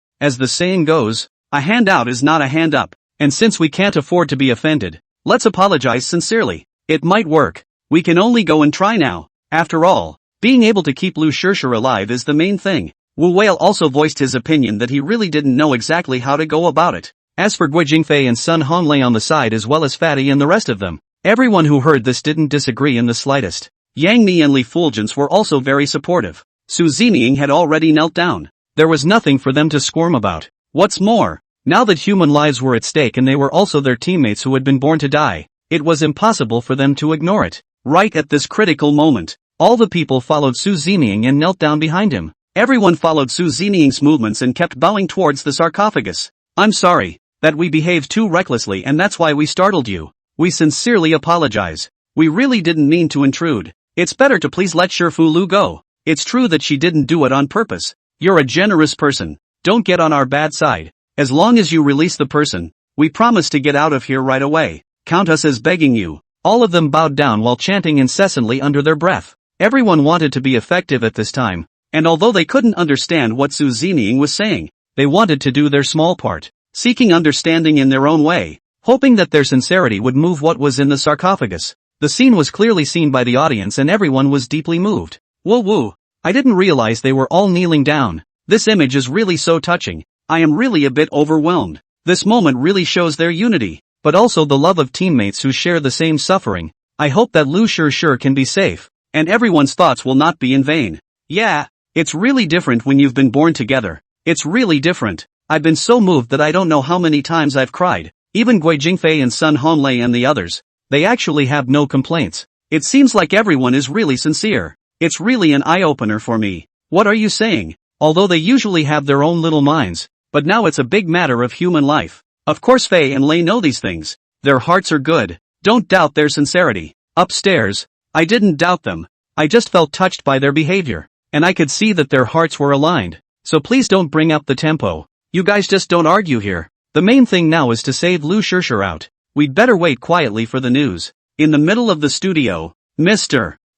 As the saying goes, a hand out is not a hand up. And since we can't afford to be offended, let's apologize sincerely. It might work. We can only go and try now. After all, being able to keep Lu Shishir alive is the main thing. Wu Whale also voiced his opinion that he really didn't know exactly how to go about it. As for Guo Jingfei and Sun Honglei on the side as well as Fatty and the rest of them, everyone who heard this didn't disagree in the slightest. Yang Mi and Li Fulgence were also very supportive. Su Zining had already knelt down. There was nothing for them to squirm about. What's more, now that human lives were at stake and they were also their teammates who had been born to die, it was impossible for them to ignore it. Right at this critical moment, all the people followed Su Zining and knelt down behind him. Everyone followed Su Zining's movements and kept bowing towards the sarcophagus. I'm sorry that we behaved too recklessly and that's why we startled you. We sincerely apologize. We really didn't mean to intrude. It's better to please let Shifu Lu go. It's true that she didn't do it on purpose. You're a generous person. Don't get on our bad side. As long as you release the person, we promise to get out of here right away. Count us as begging you. All of them bowed down while chanting incessantly under their breath. Everyone wanted to be effective at this time, and although they couldn't understand what Su Zining was saying, they wanted to do their small part, seeking understanding in their own way, hoping that their sincerity would move what was in the sarcophagus. The scene was clearly seen by the audience and everyone was deeply moved. Whoa woo, I didn't realize they were all kneeling down. This image is really so touching. I am really a bit overwhelmed. This moment really shows their unity, but also the love of teammates who share the same suffering. I hope that Lu Shur can be safe, and everyone's thoughts will not be in vain. Yeah, it's really different when you've been born together. It's really different. I've been so moved that I don't know how many times I've cried. Even Guo Jingfei and Sun Honlei and the others, they actually have no complaints. It seems like everyone is really sincere. It's really an eye-opener for me. What are you saying? Although they usually have their own little minds, but now it's a big matter of human life. Of course Fei and Lei know these things. Their hearts are good. Don't doubt their sincerity. Upstairs, I didn't doubt them. I just felt touched by their behavior, and I could see that their hearts were aligned. So please don't bring up the tempo. You guys just don't argue here. The main thing now is to save Lu Shur out. We'd better wait quietly for the news. In the middle of the studio,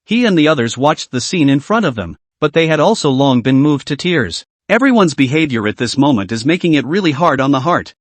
He and the others watched the scene in front of them, but they had also long been moved to tears. Everyone's behavior at this moment is making it really hard on the heart.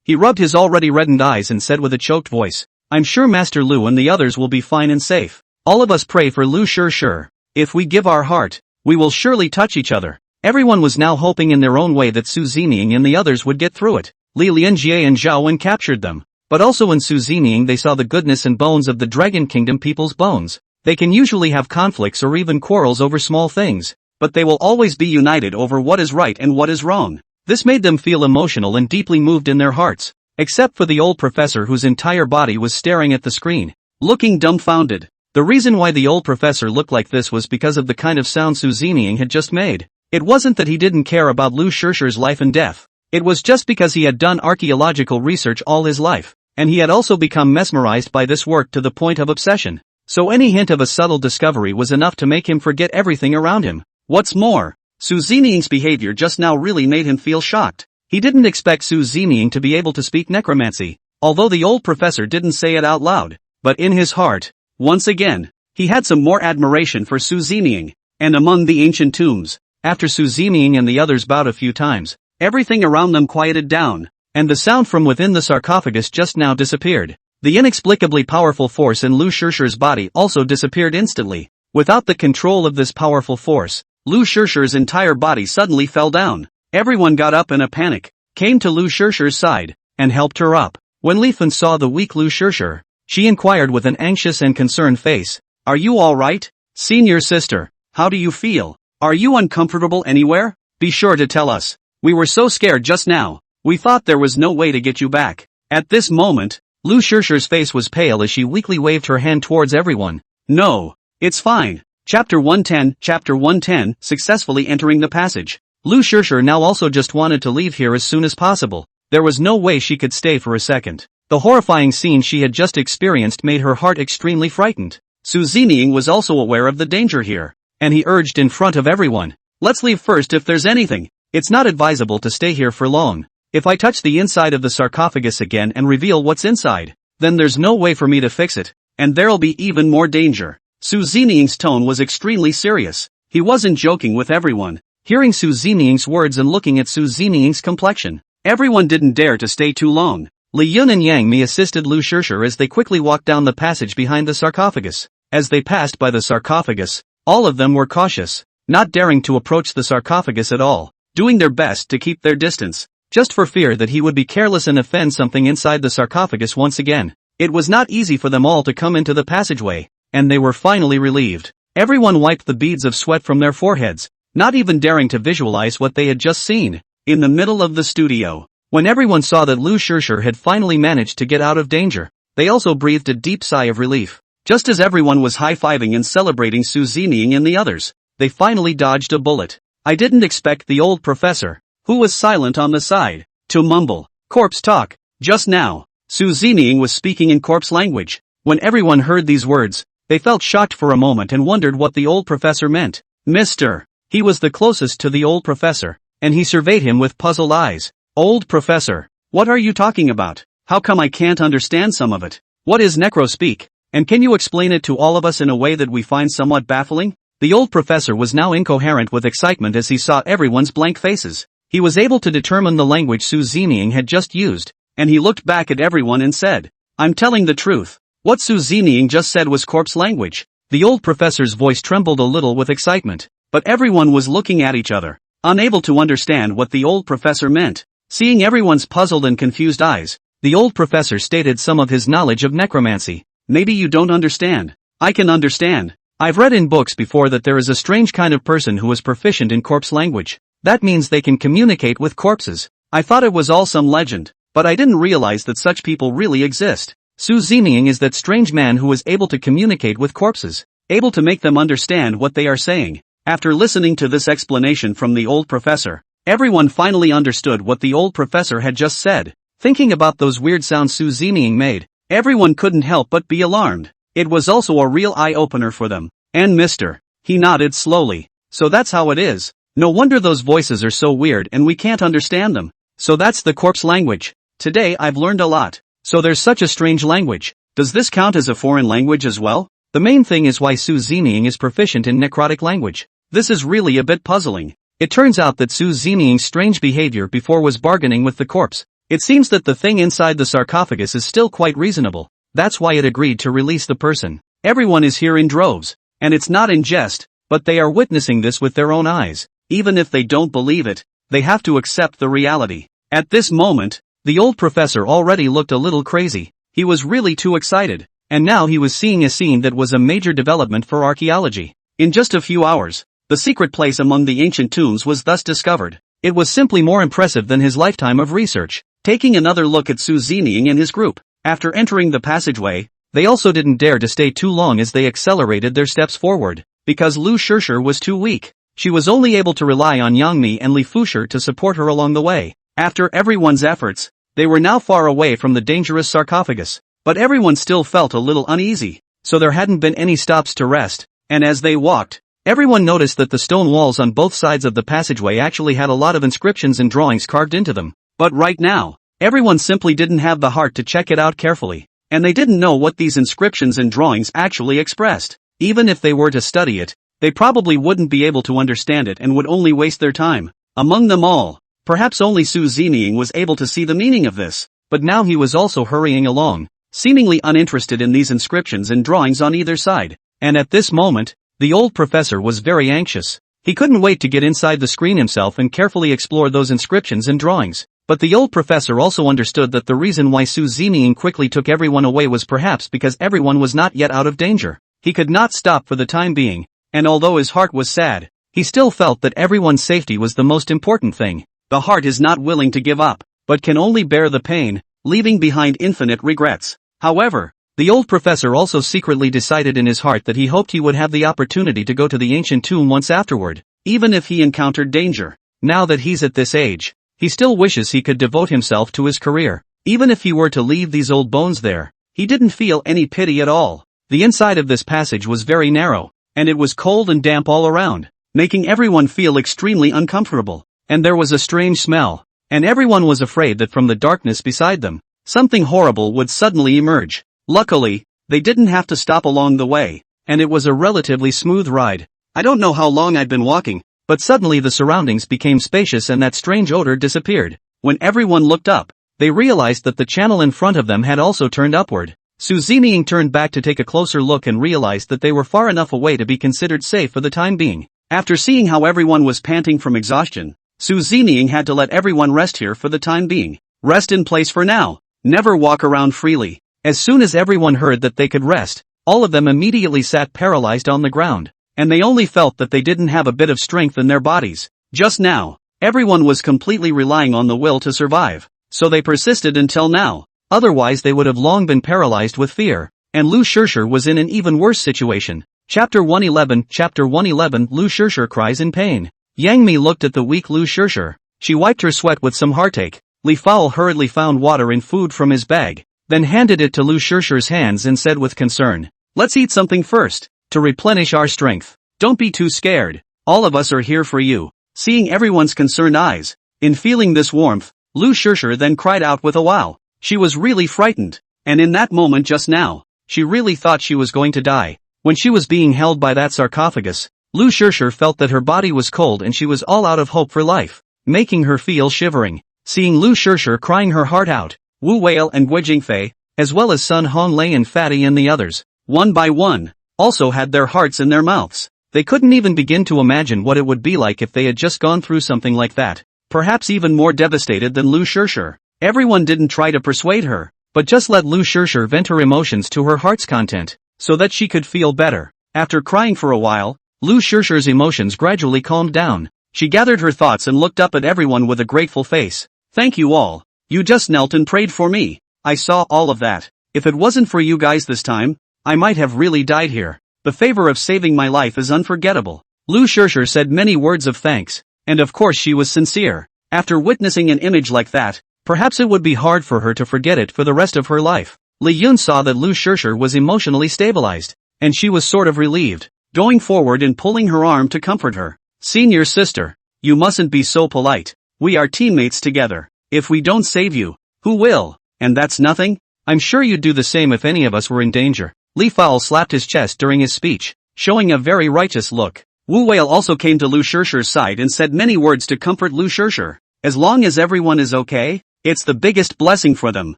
He rubbed his already reddened eyes and said with a choked voice, I'm sure Master Lu and the others will be fine and safe. All of us pray for Lu Shur. If we give our heart, we will surely touch each other. Everyone was now hoping in their own way that Su Zining and the others would get through it. Li Lianjie and Zhao Wen captured them. But also in Su Zining they saw the goodness and bones of the Dragon Kingdom people's bones. They can usually have conflicts or even quarrels over small things, but they will always be united over what is right and what is wrong. This made them feel emotional and deeply moved in their hearts, except for the old professor whose entire body was staring at the screen, looking dumbfounded. The reason why the old professor looked like this was because of the kind of sound Su Zining had just made. It wasn't that he didn't care about Lu Shur's life and death. It was just because he had done archaeological research all his life, and he had also become mesmerized by this work to the point of obsession. So any hint of a subtle discovery was enough to make him forget everything around him. What's more, Su Zining's behavior just now really made him feel shocked. He didn't expect Su Zining to be able to speak necromancy, although the old professor didn't say it out loud, but in his heart, once again, he had some more admiration for Su Zining. And among the ancient tombs, after Su Zining and the others bowed a few times, everything around them quieted down, and the sound from within the sarcophagus just now disappeared. The inexplicably powerful force in Lu Shur's body also disappeared instantly. Without the control of this powerful force, Lu Shur's entire body suddenly fell down. Everyone got up in a panic, came to Lu Shur's side, and helped her up. When Li Fen saw the weak Lu Shur, she inquired with an anxious and concerned face, Are you alright? Senior sister, how do you feel? Are you uncomfortable anywhere? Be sure to tell us. We were so scared just now, we thought there was no way to get you back. At this moment, Lu Shur's face was pale as she weakly waved her hand towards everyone. No, it's fine. Chapter 110, successfully entering the passage. Lu Shur now also just wanted to leave here as soon as possible. There was no way she could stay for a second. The horrifying scene she had just experienced made her heart extremely frightened. Su Zining was also aware of the danger here, and he urged in front of everyone, Let's leave first if there's anything. It's not advisable to stay here for long. If I touch the inside of the sarcophagus again and reveal what's inside, then there's no way for me to fix it, and there'll be even more danger. Su Zining's tone was extremely serious. He wasn't joking with everyone. Hearing Su Zining's words and looking at Su Zining's complexion, everyone didn't dare to stay too long. Li Yun and Yang Mi assisted Lu Shur as they quickly walked down the passage behind the sarcophagus. As they passed by the sarcophagus, all of them were cautious, not daring to approach the sarcophagus at all, doing their best to keep their distance, just for fear that he would be careless and offend something inside the sarcophagus once again. It was not easy for them all to come into the passageway. and they were finally relieved. Everyone wiped the beads of sweat from their foreheads, not even daring to visualize what they had just seen. In the middle of the studio, when everyone saw that Lu Shishir had finally managed to get out of danger, they also breathed a deep sigh of relief. Just as everyone was high-fiving and celebrating Su Zining and the others, they finally dodged a bullet. I didn't expect the old professor, who was silent on the side, to mumble, "Corpse talk." Just now, Su Zining was speaking in corpse language. When everyone heard these words, they felt shocked for a moment and wondered what the old professor meant. Mr. He was the closest to the old professor, and he surveyed him with puzzled eyes. "Old professor, what are you talking about? How come I can't understand some of it? What is necro speak? And can you explain it to all of us in a way that we find somewhat baffling?" The old professor was now incoherent with excitement as he saw everyone's blank faces. He was able to determine the language Su Zining had just used, and he looked back at everyone and said, "I'm telling the truth. What Su Zining just said was corpse language." The old professor's voice trembled a little with excitement, but everyone was looking at each other, unable to understand what the old professor meant. Seeing everyone's puzzled and confused eyes, the old professor stated some of his knowledge of necromancy. "Maybe you don't understand. I can understand. I've read in books before that there is a strange kind of person who is proficient in corpse language. That means they can communicate with corpses. I thought it was all some legend, but I didn't realize that such people really exist. Su Zining is that strange man who is able to communicate with corpses, able to make them understand what they are saying." After listening to this explanation from the old professor, everyone finally understood what the old professor had just said. Thinking about those weird sounds Su Zining made, everyone couldn't help but be alarmed. It was also a real eye-opener for them. "And Mr. He nodded slowly. "So that's how it is. No wonder those voices are so weird and we can't understand them. So that's the corpse language. Today I've learned a lot. So there's such a strange language. Does this count as a foreign language as well?" The main thing is why Su Zining is proficient in necrotic language. This is really a bit puzzling. It turns out that Su Zining's strange behavior before was bargaining with the corpse. It seems that the thing inside the sarcophagus is still quite reasonable. That's why it agreed to release the person. Everyone is here in droves, and it's not in jest, but they are witnessing this with their own eyes. Even if they don't believe it, they have to accept the reality. At this moment, the old professor already looked a little crazy. He was really too excited, and now he was seeing a scene that was a major development for archaeology. In just a few hours, the secret place among the ancient tombs was thus discovered. It was simply more impressive than his lifetime of research. Taking another look at Su Zining and his group, after entering the passageway, they also didn't dare to stay too long as they accelerated their steps forward, because Lu Shishir was too weak. She was only able to rely on Yangmi and Li Fushir to support her along the way. After everyone's efforts, they were now far away from the dangerous sarcophagus, but everyone still felt a little uneasy, so there hadn't been any stops to rest, and as they walked, everyone noticed that the stone walls on both sides of the passageway actually had a lot of inscriptions and drawings carved into them. But right now, everyone simply didn't have the heart to check it out carefully, and they didn't know what these inscriptions and drawings actually expressed. Even if they were to study it, they probably wouldn't be able to understand it and would only waste their time. Among them all, perhaps only Su Zining was able to see the meaning of this, but now he was also hurrying along, seemingly uninterested in these inscriptions and drawings on either side. And at this moment, the old professor was very anxious. He couldn't wait to get inside the screen himself and carefully explore those inscriptions and drawings. But the old professor also understood that the reason why Su Zining quickly took everyone away was perhaps because everyone was not yet out of danger. He could not stop for the time being, and although his heart was sad, he still felt that everyone's safety was the most important thing. The heart is not willing to give up, but can only bear the pain, leaving behind infinite regrets. However, the old professor also secretly decided in his heart that he hoped he would have the opportunity to go to the ancient tomb once afterward, even if he encountered danger. Now that he's at this age, he still wishes he could devote himself to his career. Even if he were to leave these old bones there, he didn't feel any pity at all. The inside of this passage was very narrow, and it was cold and damp all around, making everyone feel extremely uncomfortable. And there was a strange smell, and everyone was afraid that from the darkness beside them, something horrible would suddenly emerge. Luckily, they didn't have to stop along the way, and it was a relatively smooth ride. I don't know how long I'd been walking, but suddenly the surroundings became spacious and that strange odor disappeared. When everyone looked up, they realized that the channel in front of them had also turned upward. Su Zining turned back to take a closer look and realized that they were far enough away to be considered safe for the time being. After seeing how everyone was panting from exhaustion, Su Zining had to let everyone rest here for the time being. Rest in place for now. Never walk around freely. As soon as everyone heard that they could rest, all of them immediately sat paralyzed on the ground. And they only felt that they didn't have a bit of strength in their bodies. Just now, everyone was completely relying on the will to survive. So they persisted until now. Otherwise they would have long been paralyzed with fear. And Lu Shirshir was in an even worse situation. Chapter 111. Chapter 111. Lu Shirshir cries in pain. Yang Mi looked at the weak Lu Shirshir. She wiped her sweat with some heartache. Li Fao hurriedly found water and food from his bag, then handed it to Lu Shirshir's hands and said with concern, "Let's eat something first, to replenish our strength. Don't be too scared. All of us are here for you." Seeing everyone's concerned eyes, in feeling this warmth, Lu Shirshir then cried out with a wow. She was really frightened, and in that moment just now, she really thought she was going to die. When she was being held by that sarcophagus, Lu Shirshir felt that her body was cold and she was all out of hope for life, making her feel shivering. Seeing Lu Shirshir crying her heart out, Wu Whale and Guo Jingfei, as well as Sun Honglei and Fatty and the others, one by one, also had their hearts in their mouths. They couldn't even begin to imagine what it would be like if they had just gone through something like that, perhaps even more devastated than Lu Shirshir. Everyone didn't try to persuade her, but just let Lu Shirshir vent her emotions to her heart's content, so that she could feel better. After crying for a while, Lu Shirshir's emotions gradually calmed down. She gathered her thoughts and looked up at everyone with a grateful face. "Thank you all. You just knelt and prayed for me. I saw all of that. If it wasn't for you guys this time, I might have really died here. The favor of saving my life is unforgettable." Lu Shirshir said many words of thanks, and of course she was sincere. After witnessing an image like that, perhaps it would be hard for her to forget it for the rest of her life. Li Yun saw that Lu Shirshir was emotionally stabilized, and she was sort of relieved, going forward and pulling her arm to comfort her. "Senior sister, you mustn't be so polite. We are teammates together. If we don't save you, who will? And that's nothing? I'm sure you'd do the same if any of us were in danger." Li Fao slapped his chest during his speech, showing a very righteous look. Wu Whale also came to Lu Shirshir's side and said many words to comfort Lu Shirshir. As long as everyone is okay, it's the biggest blessing for them.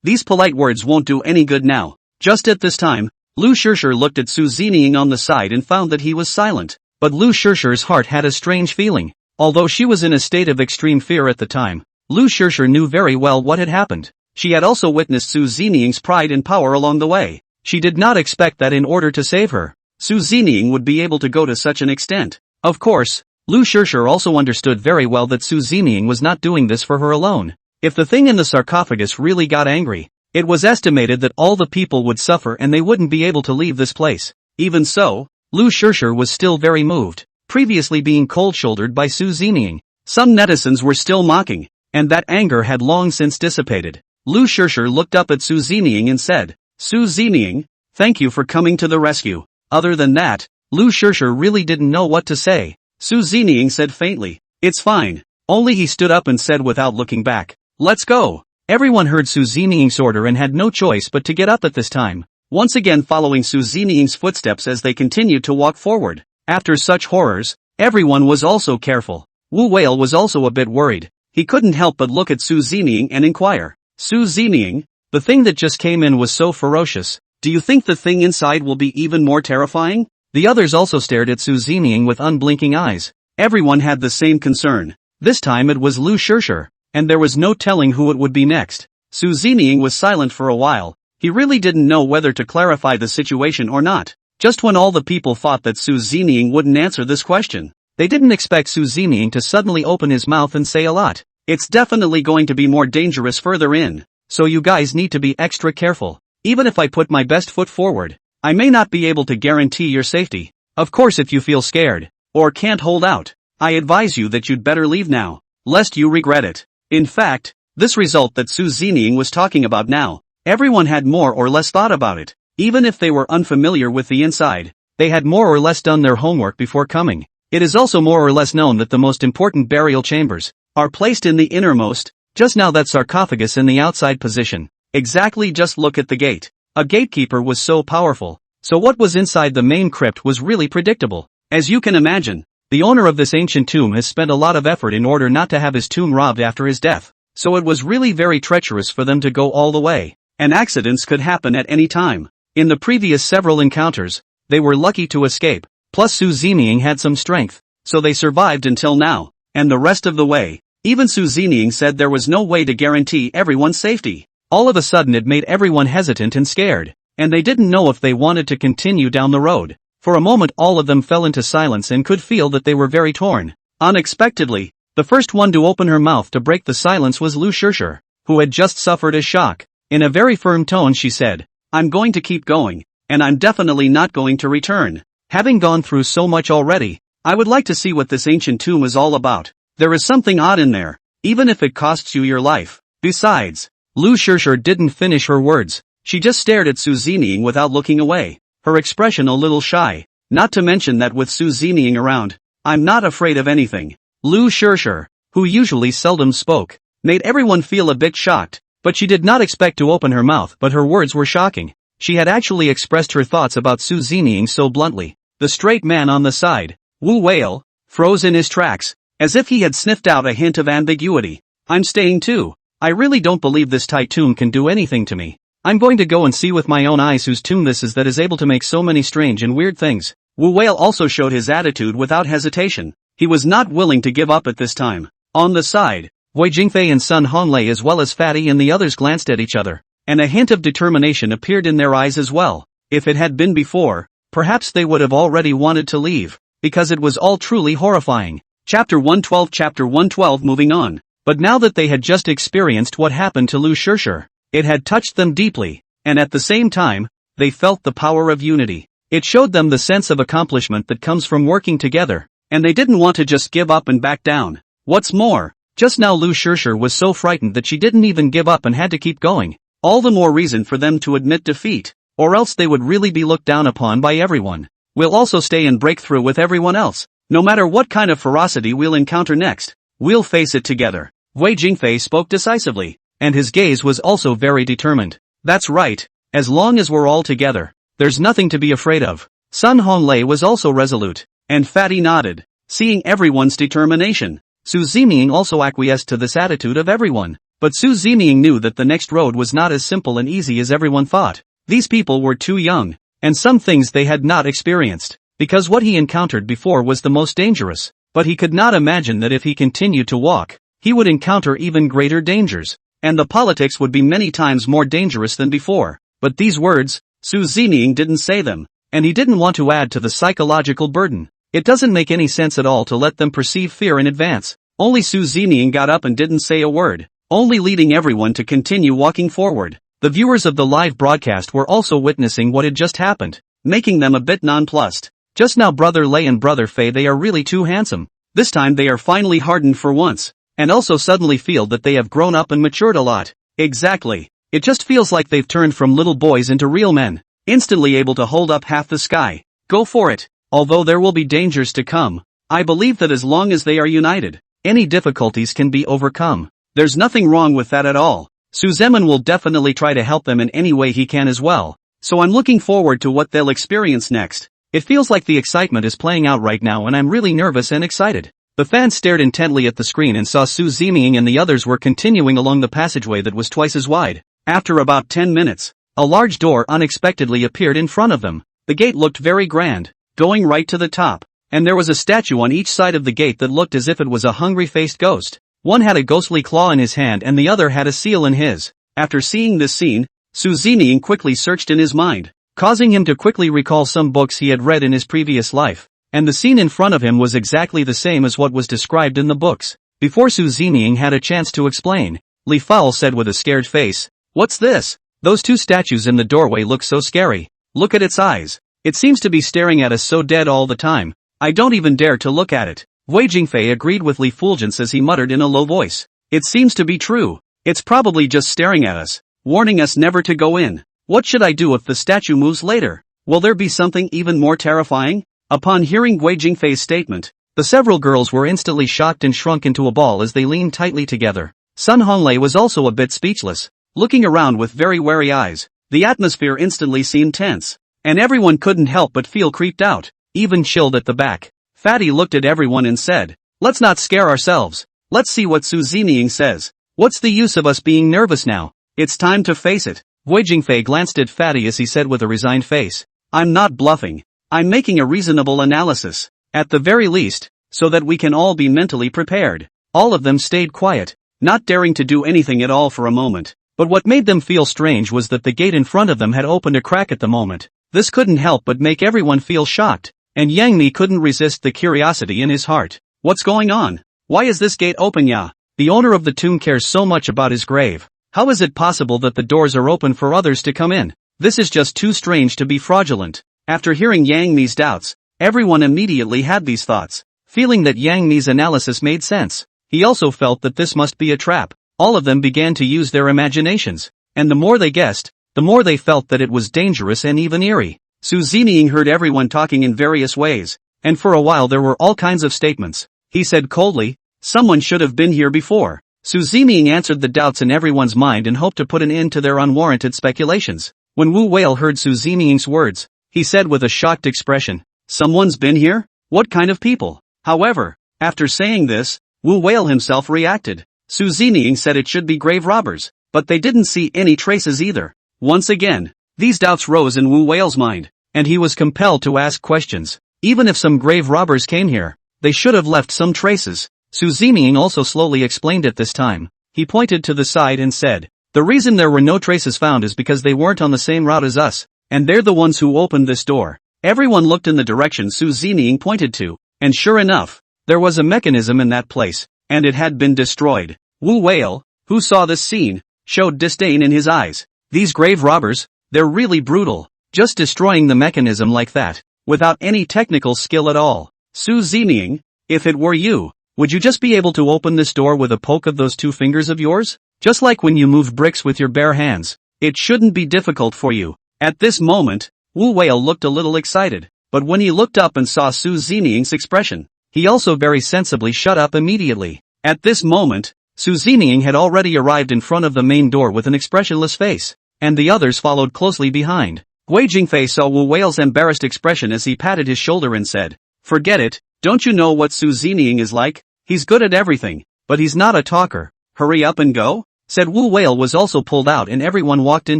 These polite words won't do any good now. Just at this time, Lu Shirshir looked at Su Zining on the side and found that he was silent. But Lu Shirshir's heart had a strange feeling. Although she was in a state of extreme fear at the time, Lu Shirshir knew very well what had happened. She had also witnessed Su Zining's pride and power along the way. She did not expect that in order to save her, Su Zining would be able to go to such an extent. Of course, Lu Shirshir also understood very well that Su Zining was not doing this for her alone. If the thing in the sarcophagus really got angry, it was estimated that all the people would suffer and they wouldn't be able to leave this place. Even so, Lu Shirshir was still very moved, previously being cold-shouldered by Su Zining. Some netizens were still mocking, and that anger had long since dissipated. Lu Shirshir looked up at Su Zining and said, "Su Zining, thank you for coming to the rescue." Other than that, Lu Shirshir really didn't know what to say. Su Zining said faintly, "It's fine." Only he stood up and said without looking back, "Let's go." Everyone heard Su Zining's order and had no choice but to get up at this time, once again following Su Zining's footsteps as they continued to walk forward. After such horrors, everyone was also careful. Wu Whale was also a bit worried. He couldn't help but look at Su Zining and inquire, "Su Zining, the thing that just came in was so ferocious. Do you think the thing inside will be even more terrifying?" The others also stared at Su Zining with unblinking eyes. Everyone had the same concern. This time it was Lu Shirshir, and there was no telling who it would be next. Su Zining was silent for a while. He really didn't know whether to clarify the situation or not. Just when all the people thought that Su Zining wouldn't answer this question, they didn't expect Su Zining to suddenly open his mouth and say a lot. "It's definitely going to be more dangerous further in, so you guys need to be extra careful. Even if I put my best foot forward, I may not be able to guarantee your safety. Of course if you feel scared, or can't hold out, I advise you that you'd better leave now, lest you regret it." In fact, this result that Su Zining was talking about now, everyone had more or less thought about it. Even if they were unfamiliar with the inside, they had more or less done their homework before coming. It is also more or less known that the most important burial chambers are placed in the innermost. Just now that sarcophagus in the outside position. Exactly, just look at the gate. A gatekeeper was so powerful, so what was inside the main crypt was really predictable. As you can imagine, the owner of this ancient tomb has spent a lot of effort in order not to have his tomb robbed after his death, so it was really very treacherous for them to go all the way, and accidents could happen at any time. In the previous several encounters, they were lucky to escape, plus Su Zining had some strength, so they survived until now, and the rest of the way. Even Su Zining said there was no way to guarantee everyone's safety. All of a sudden it made everyone hesitant and scared. and they didn't know if they wanted to continue down the road. For a moment all of them fell into silence and could feel that they were very torn. Unexpectedly, the first one to open her mouth to break the silence was Lu Shirshir, who had just suffered a shock. In a very firm tone she said, "I'm going to keep going, and I'm definitely not going to return. Having gone through so much already, I would like to see what this ancient tomb is all about. There is something odd in there, even if it costs you your life. Besides," Lu Shirshir didn't finish her words. She just stared at Su Zining without looking away, her expression a little shy. Not to mention that with Su Zining around, "I'm not afraid of anything." Lu Shirshir, who usually seldom spoke, made everyone feel a bit shocked, but she did not expect to open her mouth, but her words were shocking. She had actually expressed her thoughts about Su Zining so bluntly. The straight man on the side, Wu Whale, froze in his tracks, as if he had sniffed out a hint of ambiguity. "I'm staying too. I really don't believe this Tai tomb can do anything to me. I'm going to go and see with my own eyes whose tomb this is that is able to make so many strange and weird things." Wu Whale also showed his attitude without hesitation. He was not willing to give up at this time. On the side, Guo Jingfei and Sun Honglei as well as Fatty and the others glanced at each other, and a hint of determination appeared in their eyes as well. If it had been before, perhaps they would have already wanted to leave, because it was all truly horrifying. Chapter 112 moving on. But now that they had just experienced what happened to Lu Shirshir, it had touched them deeply, and at the same time, they felt the power of unity. It showed them the sense of accomplishment that comes from working together, and they didn't want to just give up and back down. What's more, just now Lu Shirshir was so frightened that she didn't even give up and had to keep going. All the more reason for them to admit defeat, or else they would really be looked down upon by everyone. We'll also stay and break through with everyone else. No matter what kind of ferocity we'll encounter next, we'll face it together. Guo Jingfei spoke decisively, and his gaze was also very determined. That's right, as long as we're all together, there's nothing to be afraid of. Sun Honglei was also resolute, and Fatty nodded, seeing everyone's determination. Su Zining also acquiesced to this attitude of everyone, but Su Zining knew that the next road was not as simple and easy as everyone thought. These people were too young, and some things they had not experienced, because what he encountered before was the most dangerous, but he could not imagine that if he continued to walk, he would encounter even greater dangers, and the politics would be many times more dangerous than before. But these words, Su Zining didn't say them, and he didn't want to add to the psychological burden. It doesn't make any sense at all to let them perceive fear in advance. Only Su Zining got up and didn't say a word, only leading everyone to continue walking forward. The viewers of the live broadcast were also witnessing what had just happened, making them a bit nonplussed. Just now Brother Lei and Brother Fei, they are really too handsome. This time they are finally hardened for once, and also suddenly feel that they have grown up and matured a lot. Exactly. It just feels like they've turned from little boys into real men, instantly able to hold up half the sky. Go for it. Although there will be dangers to come, I believe that as long as they are united, any difficulties can be overcome. There's nothing wrong with that at all. Su Zeming will definitely try to help them in any way he can as well, so I'm looking forward to what they'll experience next. It feels like the excitement is playing out right now and I'm really nervous and excited. The fans stared intently at the screen and saw Su Zeming and the others were continuing along the passageway that was twice as wide. After about 10 minutes, a large door unexpectedly appeared in front of them. The gate looked very grand, going right to the top, and there was a statue on each side of the gate that looked as if it was a hungry-faced ghost. One had a ghostly claw in his hand and the other had a seal in his. After seeing this scene, Su Zining quickly searched in his mind, causing him to quickly recall some books he had read in his previous life, and the scene in front of him was exactly the same as what was described in the books. Before Su Zining had a chance to explain, Li Fao said with a scared face, "What's this? Those two statues in the doorway look so scary. Look at its eyes. It seems to be staring at us so dead all the time. I don't even dare to look at it." Guo Jingfei agreed with Li Fulgence as he muttered in a low voice, "It seems to be true. It's probably just staring at us, warning us never to go in. What should I do if the statue moves later? Will there be something even more terrifying?" Upon hearing Guo Jingfei's statement, the several girls were instantly shocked and shrunk into a ball as they leaned tightly together. Sun Honglei was also a bit speechless, looking around with very wary eyes. The atmosphere instantly seemed tense, and everyone couldn't help but feel creeped out, even chilled at the back. Fatty looked at everyone and said, "Let's not scare ourselves. Let's see what Su Zining says. What's the use of us being nervous now? It's time to face it." Guo Jingfei glanced at Fatty as he said with a resigned face, "I'm not bluffing. I'm making a reasonable analysis, at the very least, so that we can all be mentally prepared." All of them stayed quiet, not daring to do anything at all for a moment. But what made them feel strange was that the gate in front of them had opened a crack at the moment. This couldn't help but make everyone feel shocked, and Yang Mi couldn't resist the curiosity in his heart. What's going on? Why is this gate open, ya? The owner of the tomb cares so much about his grave. How is it possible that the doors are open for others to come in? This is just too strange to be fraudulent. After hearing Yang Mi's doubts, everyone immediately had these thoughts, feeling that Yang Mi's analysis made sense. He also felt that this must be a trap. All of them began to use their imaginations, and the more they guessed, the more they felt that it was dangerous and even eerie. Su Zeming heard everyone talking in various ways, and for a while there were all kinds of statements. He said coldly, "Someone should have been here before." Su Zeming answered the doubts in everyone's mind and hoped to put an end to their unwarranted speculations. When Wu Whale heard Su Zeming's words, he said with a shocked expression, "Someone's been here? What kind of people?" However, after saying this, Wu Whale himself reacted. Su Zeming said it should be grave robbers, but they didn't see any traces either. Once again, these doubts rose in Wu Whale's mind, and he was compelled to ask questions. Even if some grave robbers came here, they should have left some traces. Su Zeming also slowly explained it this time. He pointed to the side and said, "The reason there were no traces found is because they weren't on the same route as us, and they're the ones who opened this door." Everyone looked in the direction Su Zeming pointed to, and sure enough, there was a mechanism in that place, and it had been destroyed. Wu Whale, who saw this scene, showed disdain in his eyes. These grave robbers, they're really brutal, just destroying the mechanism like that, without any technical skill at all. Su Zeming, if it were you, would you just be able to open this door with a poke of those two fingers of yours? Just like when you move bricks with your bare hands. It shouldn't be difficult for you. At this moment, Wu Whale looked a little excited, but when he looked up and saw Su Zeming's expression, he also very sensibly shut up immediately. At this moment, Su Zeming had already arrived in front of the main door with an expressionless face, and the others followed closely behind. Guo Jingfei saw Wu Whale's embarrassed expression as he patted his shoulder and said, "Forget it, don't you know what Su Zeming is like? He's good at everything, but he's not a talker. Hurry up and go," said Wu Whale was also pulled out and everyone walked in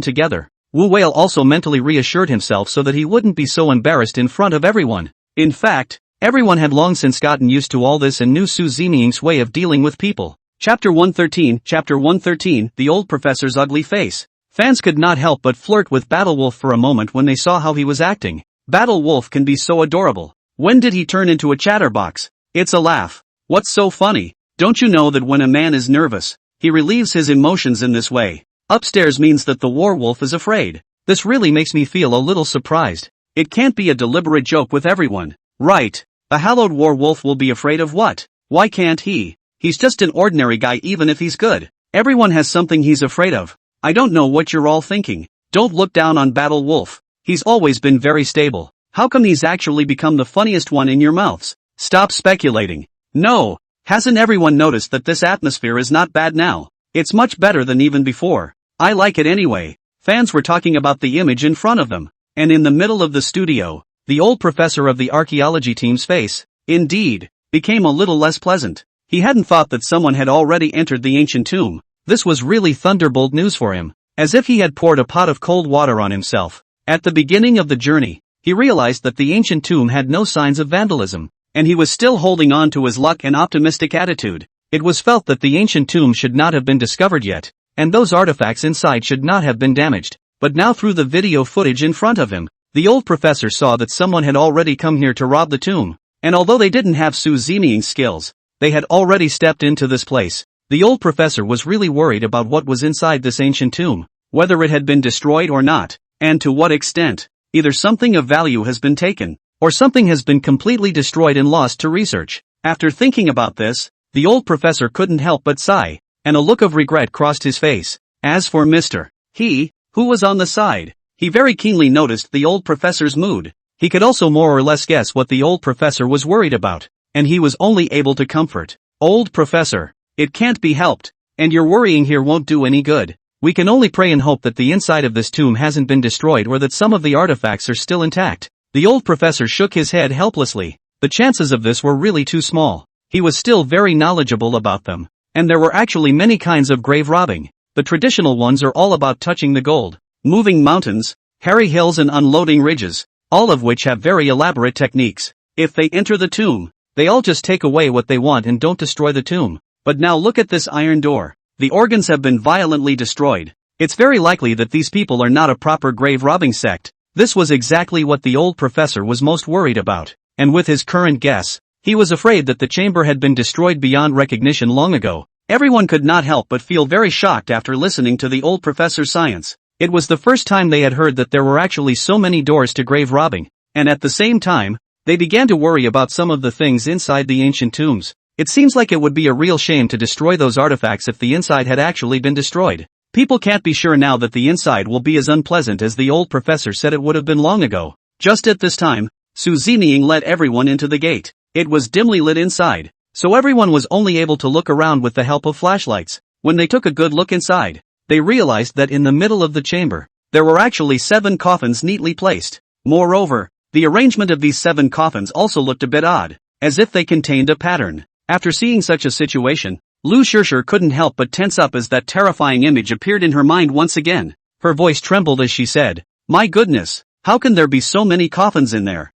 together. Wu Whale also mentally reassured himself so that he wouldn't be so embarrassed in front of everyone. In fact, everyone had long since gotten used to all this and knew Su Zeming's way of dealing with people. Chapter 113, The Old Professor's Ugly Face. Fans could not help but flirt with Battle Wolf for a moment when they saw how he was acting. Battle Wolf can be so adorable. When did he turn into a chatterbox? It's a laugh. What's so funny? Don't you know that when a man is nervous, he relieves his emotions in this way? Upstairs means that the werewolf is afraid. This really makes me feel a little surprised. It can't be a deliberate joke with everyone, right? A hallowed werewolf will be afraid of what? Why can't he? He's just an ordinary guy even if he's good. Everyone has something he's afraid of. I don't know what you're all thinking. Don't look down on Battle Wolf. He's always been very stable. How come he's actually become the funniest one in your mouths? Stop speculating. No, hasn't everyone noticed that this atmosphere is not bad now? It's much better than even before. I like it anyway. Fans were talking about the image in front of them, and in the middle of the studio, the old professor of the archaeology team's face, indeed, became a little less pleasant. He hadn't thought that someone had already entered the ancient tomb. This was really thunderbolt news for him, as if he had poured a pot of cold water on himself. At the beginning of the journey, he realized that the ancient tomb had no signs of vandalism, and he was still holding on to his luck and optimistic attitude. It was felt that the ancient tomb should not have been discovered yet, and those artifacts inside should not have been damaged. But now through the video footage in front of him, the old professor saw that someone had already come here to rob the tomb, and although they didn't have Su Zeming's skills, they had already stepped into this place. The old professor was really worried about what was inside this ancient tomb, whether it had been destroyed or not, and to what extent. Either something of value has been taken, or something has been completely destroyed and lost to research. After thinking about this, the old professor couldn't help but sigh, and a look of regret crossed his face. As for Mr. He, who was on the side, he very keenly noticed the old professor's mood. He could also more or less guess what the old professor was worried about, and he was only able to comfort. "Old professor, it can't be helped, and your worrying here won't do any good. We can only pray and hope that the inside of this tomb hasn't been destroyed or that some of the artifacts are still intact." The old professor shook his head helplessly. The chances of this were really too small. He was still very knowledgeable about them, and there were actually many kinds of grave robbing. The traditional ones are all about touching the gold, moving mountains, hairy hills and unloading ridges, all of which have very elaborate techniques. If they enter the tomb, they all just take away what they want and don't destroy the tomb. But now look at this iron door. The organs have been violently destroyed. It's very likely that these people are not a proper grave robbing sect. This was exactly what the old professor was most worried about, and with his current guess, he was afraid that the chamber had been destroyed beyond recognition long ago. Everyone could not help but feel very shocked after listening to the old professor's science. It was the first time they had heard that there were actually so many doors to grave robbing, and at the same time, they began to worry about some of the things inside the ancient tombs. It seems like it would be a real shame to destroy those artifacts if the inside had actually been destroyed. People can't be sure now that the inside will be as unpleasant as the old professor said it would have been long ago. Just at this time, Su Zeming led everyone into the gate. It was dimly lit inside, so everyone was only able to look around with the help of flashlights. When they took a good look inside, they realized that in the middle of the chamber, there were actually 7 coffins neatly placed. Moreover, the arrangement of these 7 coffins also looked a bit odd, as if they contained a pattern. After seeing such a situation, Lu Shishir couldn't help but tense up as that terrifying image appeared in her mind once again. Her voice trembled as she said, "My goodness, how can there be so many coffins in there?"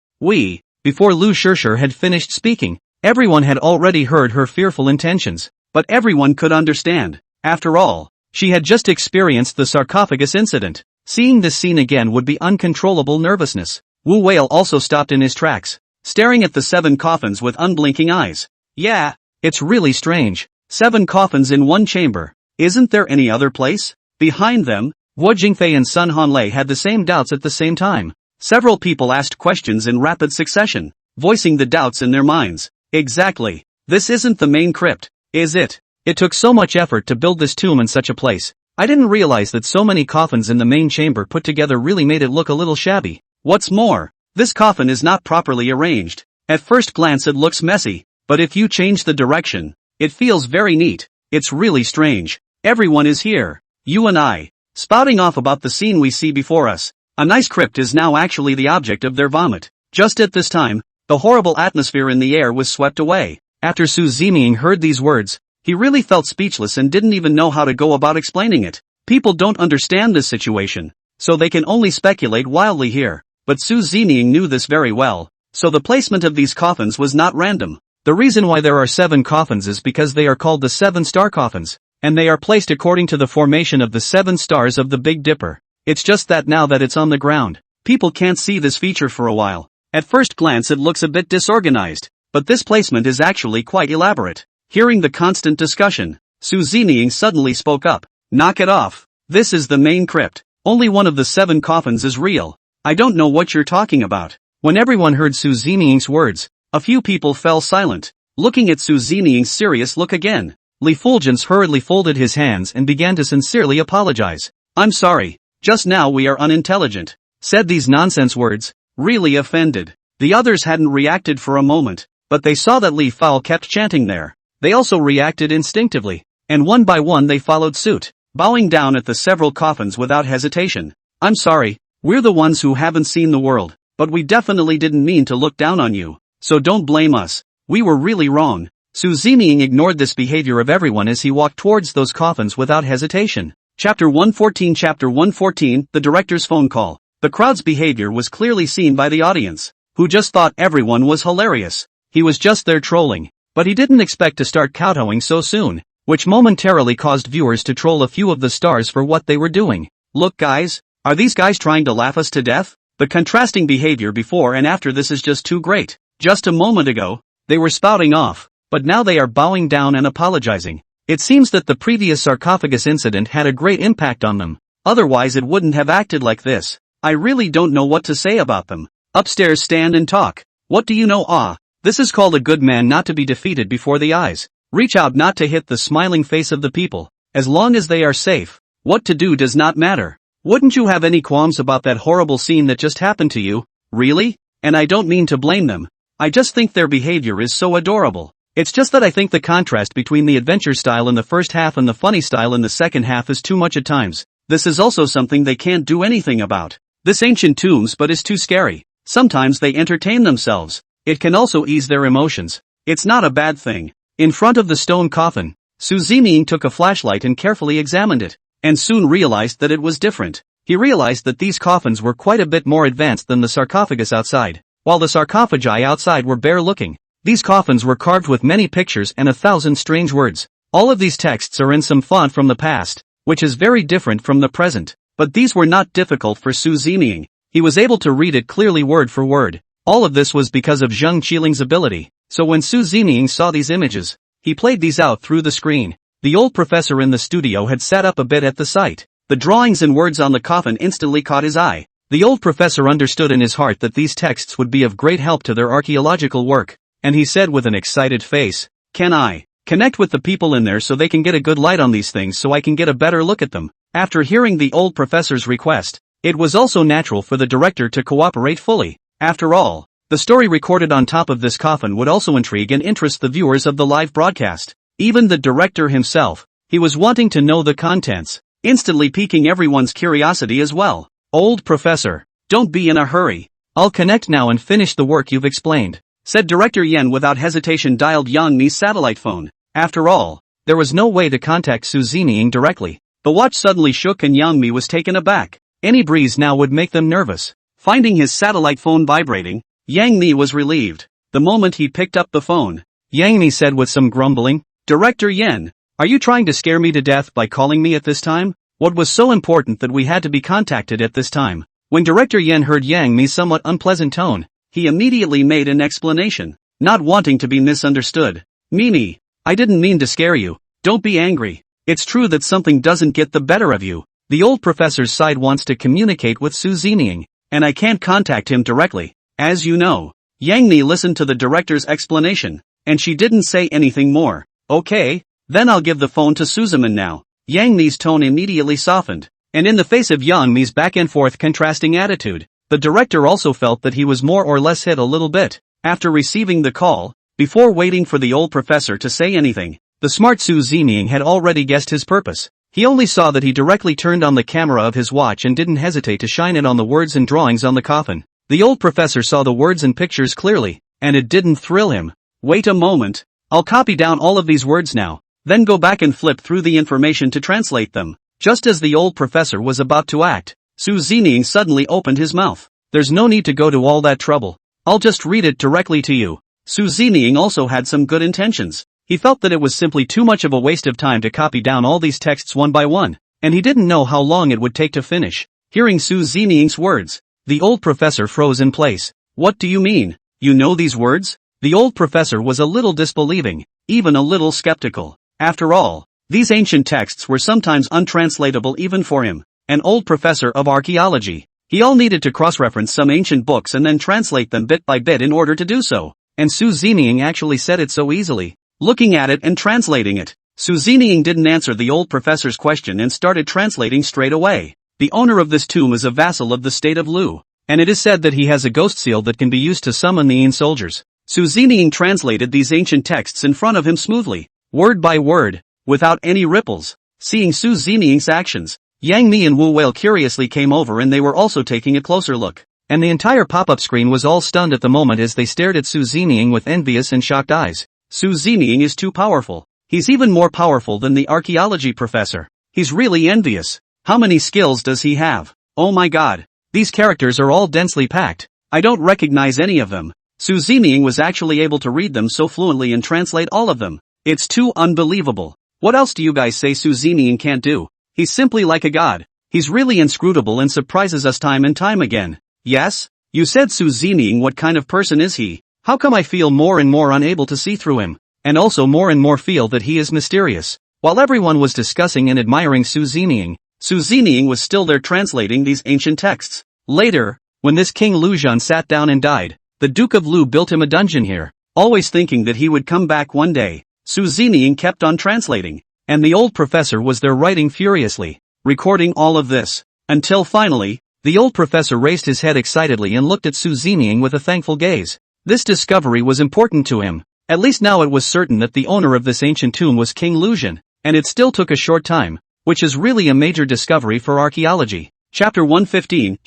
Before Lu Shishir had finished speaking, everyone had already heard her fearful intentions, but everyone could understand. After all, she had just experienced the sarcophagus incident. Seeing this scene again would be uncontrollable nervousness. Wu Whale also stopped in his tracks, staring at the 7 coffins with unblinking eyes. Yeah, it's really strange. 7 coffins in one chamber. Isn't there any other place? Behind them, Guo Jingfei and Sun Hanlei had the same doubts at the same time. Several people asked questions in rapid succession, voicing the doubts in their minds. Exactly. This isn't the main crypt, is it? It took so much effort to build this tomb in such a place. I didn't realize that so many coffins in the main chamber put together really made it look a little shabby. What's more, this coffin is not properly arranged. At first glance it looks messy, but if you change the direction, it feels very neat. It's really strange. Everyone is here. You and I, spouting off about the scene we see before us. A nice crypt is now actually the object of their vomit. Just at this time, the horrible atmosphere in the air was swept away. After Su Zeming heard these words, he really felt speechless and didn't even know how to go about explaining it. People don't understand this situation, so they can only speculate wildly here. But Su Zeming knew this very well, so the placement of these coffins was not random. The reason why there are 7 coffins is because they are called the Seven-Star Coffins, and they are placed according to the formation of the 7 stars of the Big Dipper. It's just that now that it's on the ground, people can't see this feature for a while. At first glance it looks a bit disorganized, but this placement is actually quite elaborate. Hearing the constant discussion, Su Zeming suddenly spoke up. Knock it off. This is the main crypt. Only one of the 7 coffins is real. I don't know what you're talking about. When everyone heard Su Zeming's words, a few people fell silent, looking at Su Zeming's serious look again. Li Fulgence hurriedly folded his hands and began to sincerely apologize. I'm sorry, just now we are unintelligent. Said these nonsense words, really offended. The others hadn't reacted for a moment, but they saw that Li Fao kept chanting there. They also reacted instinctively, and one by one they followed suit, bowing down at the several coffins without hesitation. I'm sorry, we're the ones who haven't seen the world, but we definitely didn't mean to look down on you, so don't blame us. We were really wrong. Su Zeming ignored this behavior of everyone as he walked towards those coffins without hesitation. Chapter 114 Chapter 114 The Director's Phone Call. The crowd's behavior was clearly seen by the audience, who just thought everyone was hilarious. He was just there trolling, but he didn't expect to start kowtowing so soon, which momentarily caused viewers to troll a few of the stars for what they were doing. Look guys, are these guys trying to laugh us to death? The contrasting behavior before and after this is just too great. Just a moment ago, they were spouting off, but now they are bowing down and apologizing. It seems that the previous sarcophagus incident had a great impact on them, otherwise it wouldn't have acted like this. I really don't know what to say about them. Upstairs stand and talk. What do you know? This is called a good man not to be defeated before the eyes. Reach out not to hit the smiling face of the people. As long as they are safe, what to do does not matter. Wouldn't you have any qualms about that horrible scene that just happened to you? Really? And I don't mean to blame them. I just think their behavior is so adorable. It's just that I think the contrast between the adventure style in the first half and the funny style in the second half is too much at times. This is also something they can't do anything about. This ancient tombs but is too scary. Sometimes they entertain themselves. It can also ease their emotions. It's not a bad thing. In front of the stone coffin, Su Zeming took a flashlight and carefully examined it, and soon realized that it was different. He realized that these coffins were quite a bit more advanced than the sarcophagus outside. While the sarcophagi outside were bare-looking, these coffins were carved with many pictures and 1,000 strange words. All of these texts are in some font from the past, which is very different from the present. But these were not difficult for Su Zeming. He was able to read it clearly word for word. All of this was because of Zheng Qiling's ability. So when Su Zeming saw these images, he played these out through the screen. The old professor in the studio had sat up a bit at the sight. The drawings and words on the coffin instantly caught his eye. The old professor understood in his heart that these texts would be of great help to their archaeological work, and he said with an excited face, "Can I connect with the people in there so they can get a good light on these things so I can get a better look at them?" After hearing the old professor's request, it was also natural for the director to cooperate fully. After all, the story recorded on top of this coffin would also intrigue and interest the viewers of the live broadcast. Even the director himself, he was wanting to know the contents, instantly piquing everyone's curiosity as well. "Old professor, don't be in a hurry. I'll connect now and finish the work you've explained," said Director Yen without hesitation. Dialed Yang Mi's satellite phone. After all, there was no way to contact Su Zeming directly. The watch suddenly shook and Yang Mi was taken aback. Any breeze now would make them nervous. Finding his satellite phone vibrating, Yang Mi was relieved. The moment he picked up the phone, Yang Mi said with some grumbling, "Director Yen, are you trying to scare me to death by calling me at this time? What was so important that we had to be contacted at this time?" When Director Yen heard Yang Mi's somewhat unpleasant tone, he immediately made an explanation, not wanting to be misunderstood. "Mimi, I didn't mean to scare you. Don't be angry. It's true that something doesn't get the better of you. The old professor's side wants to communicate with Su Zeming, and I can't contact him directly, as you know." Yang Mi listened to the director's explanation, and she didn't say anything more. "Okay, then I'll give the phone to Suzuman now." Yang Mi's tone immediately softened, and in the face of Yang Mi's back and forth contrasting attitude, the director also felt that he was more or less hit a little bit. After receiving the call, before waiting for the old professor to say anything, the smart Su Zeming had already guessed his purpose. He only saw that he directly turned on the camera of his watch and didn't hesitate to shine it on the words and drawings on the coffin. The old professor saw the words and pictures clearly, and it didn't thrill him. "Wait a moment. I'll copy down all of these words now, then go back and flip through the information to translate them." Just as the old professor was about to act, Su Zeming suddenly opened his mouth. "There's no need to go to all that trouble. I'll just read it directly to you." Su Zeming also had some good intentions. He felt that it was simply too much of a waste of time to copy down all these texts one by one, and he didn't know how long it would take to finish. Hearing Su Zeming's words, the old professor froze in place. "What do you mean? You know these words?" The old professor was a little disbelieving, even a little skeptical. After all, these ancient texts were sometimes untranslatable even for him, an old professor of archaeology. He all needed to cross-reference some ancient books and then translate them bit by bit in order to do so. And Su Zeming actually said it so easily. Looking at it and translating it, Su Zeming didn't answer the old professor's question and started translating straight away. "The owner of this tomb is a vassal of the state of Lu, and it is said that he has a ghost seal that can be used to summon the Yin soldiers." Su Zeming translated these ancient texts in front of him smoothly, word by word, without any ripples. Seeing Su Zeming's actions, Yang Mi and Wu Wei curiously came over and they were also taking a closer look. And the entire pop-up screen was all stunned at the moment as they stared at Su Zeming with envious and shocked eyes. Su Zeming is too powerful. He's even more powerful than the archaeology professor. He's really envious. How many skills does he have? Oh my god. These characters are all densely packed. I don't recognize any of them. Su Zeming was actually able to read them so fluently and translate all of them. It's too unbelievable. What else do you guys say Su Zeming can't do? He's simply like a god. He's really inscrutable and surprises us time and time again. Yes? You said Su Zeming. What kind of person is he? How come I feel more and more unable to see through him, and also more and more feel that he is mysterious? While everyone was discussing and admiring Su Zeming was still there translating these ancient texts. Later, when this King Luzhan sat down and died, the Duke of Lu built him a dungeon here, always thinking that he would come back one day. Su Zeming kept on translating, and the old professor was there writing furiously, recording all of this, until finally, the old professor raised his head excitedly and looked at Su Zeming with a thankful gaze. This discovery was important to him. At least now it was certain that the owner of this ancient tomb was King Luzhan, and it still took a short time, which is really a major discovery for archaeology. Chapter 115,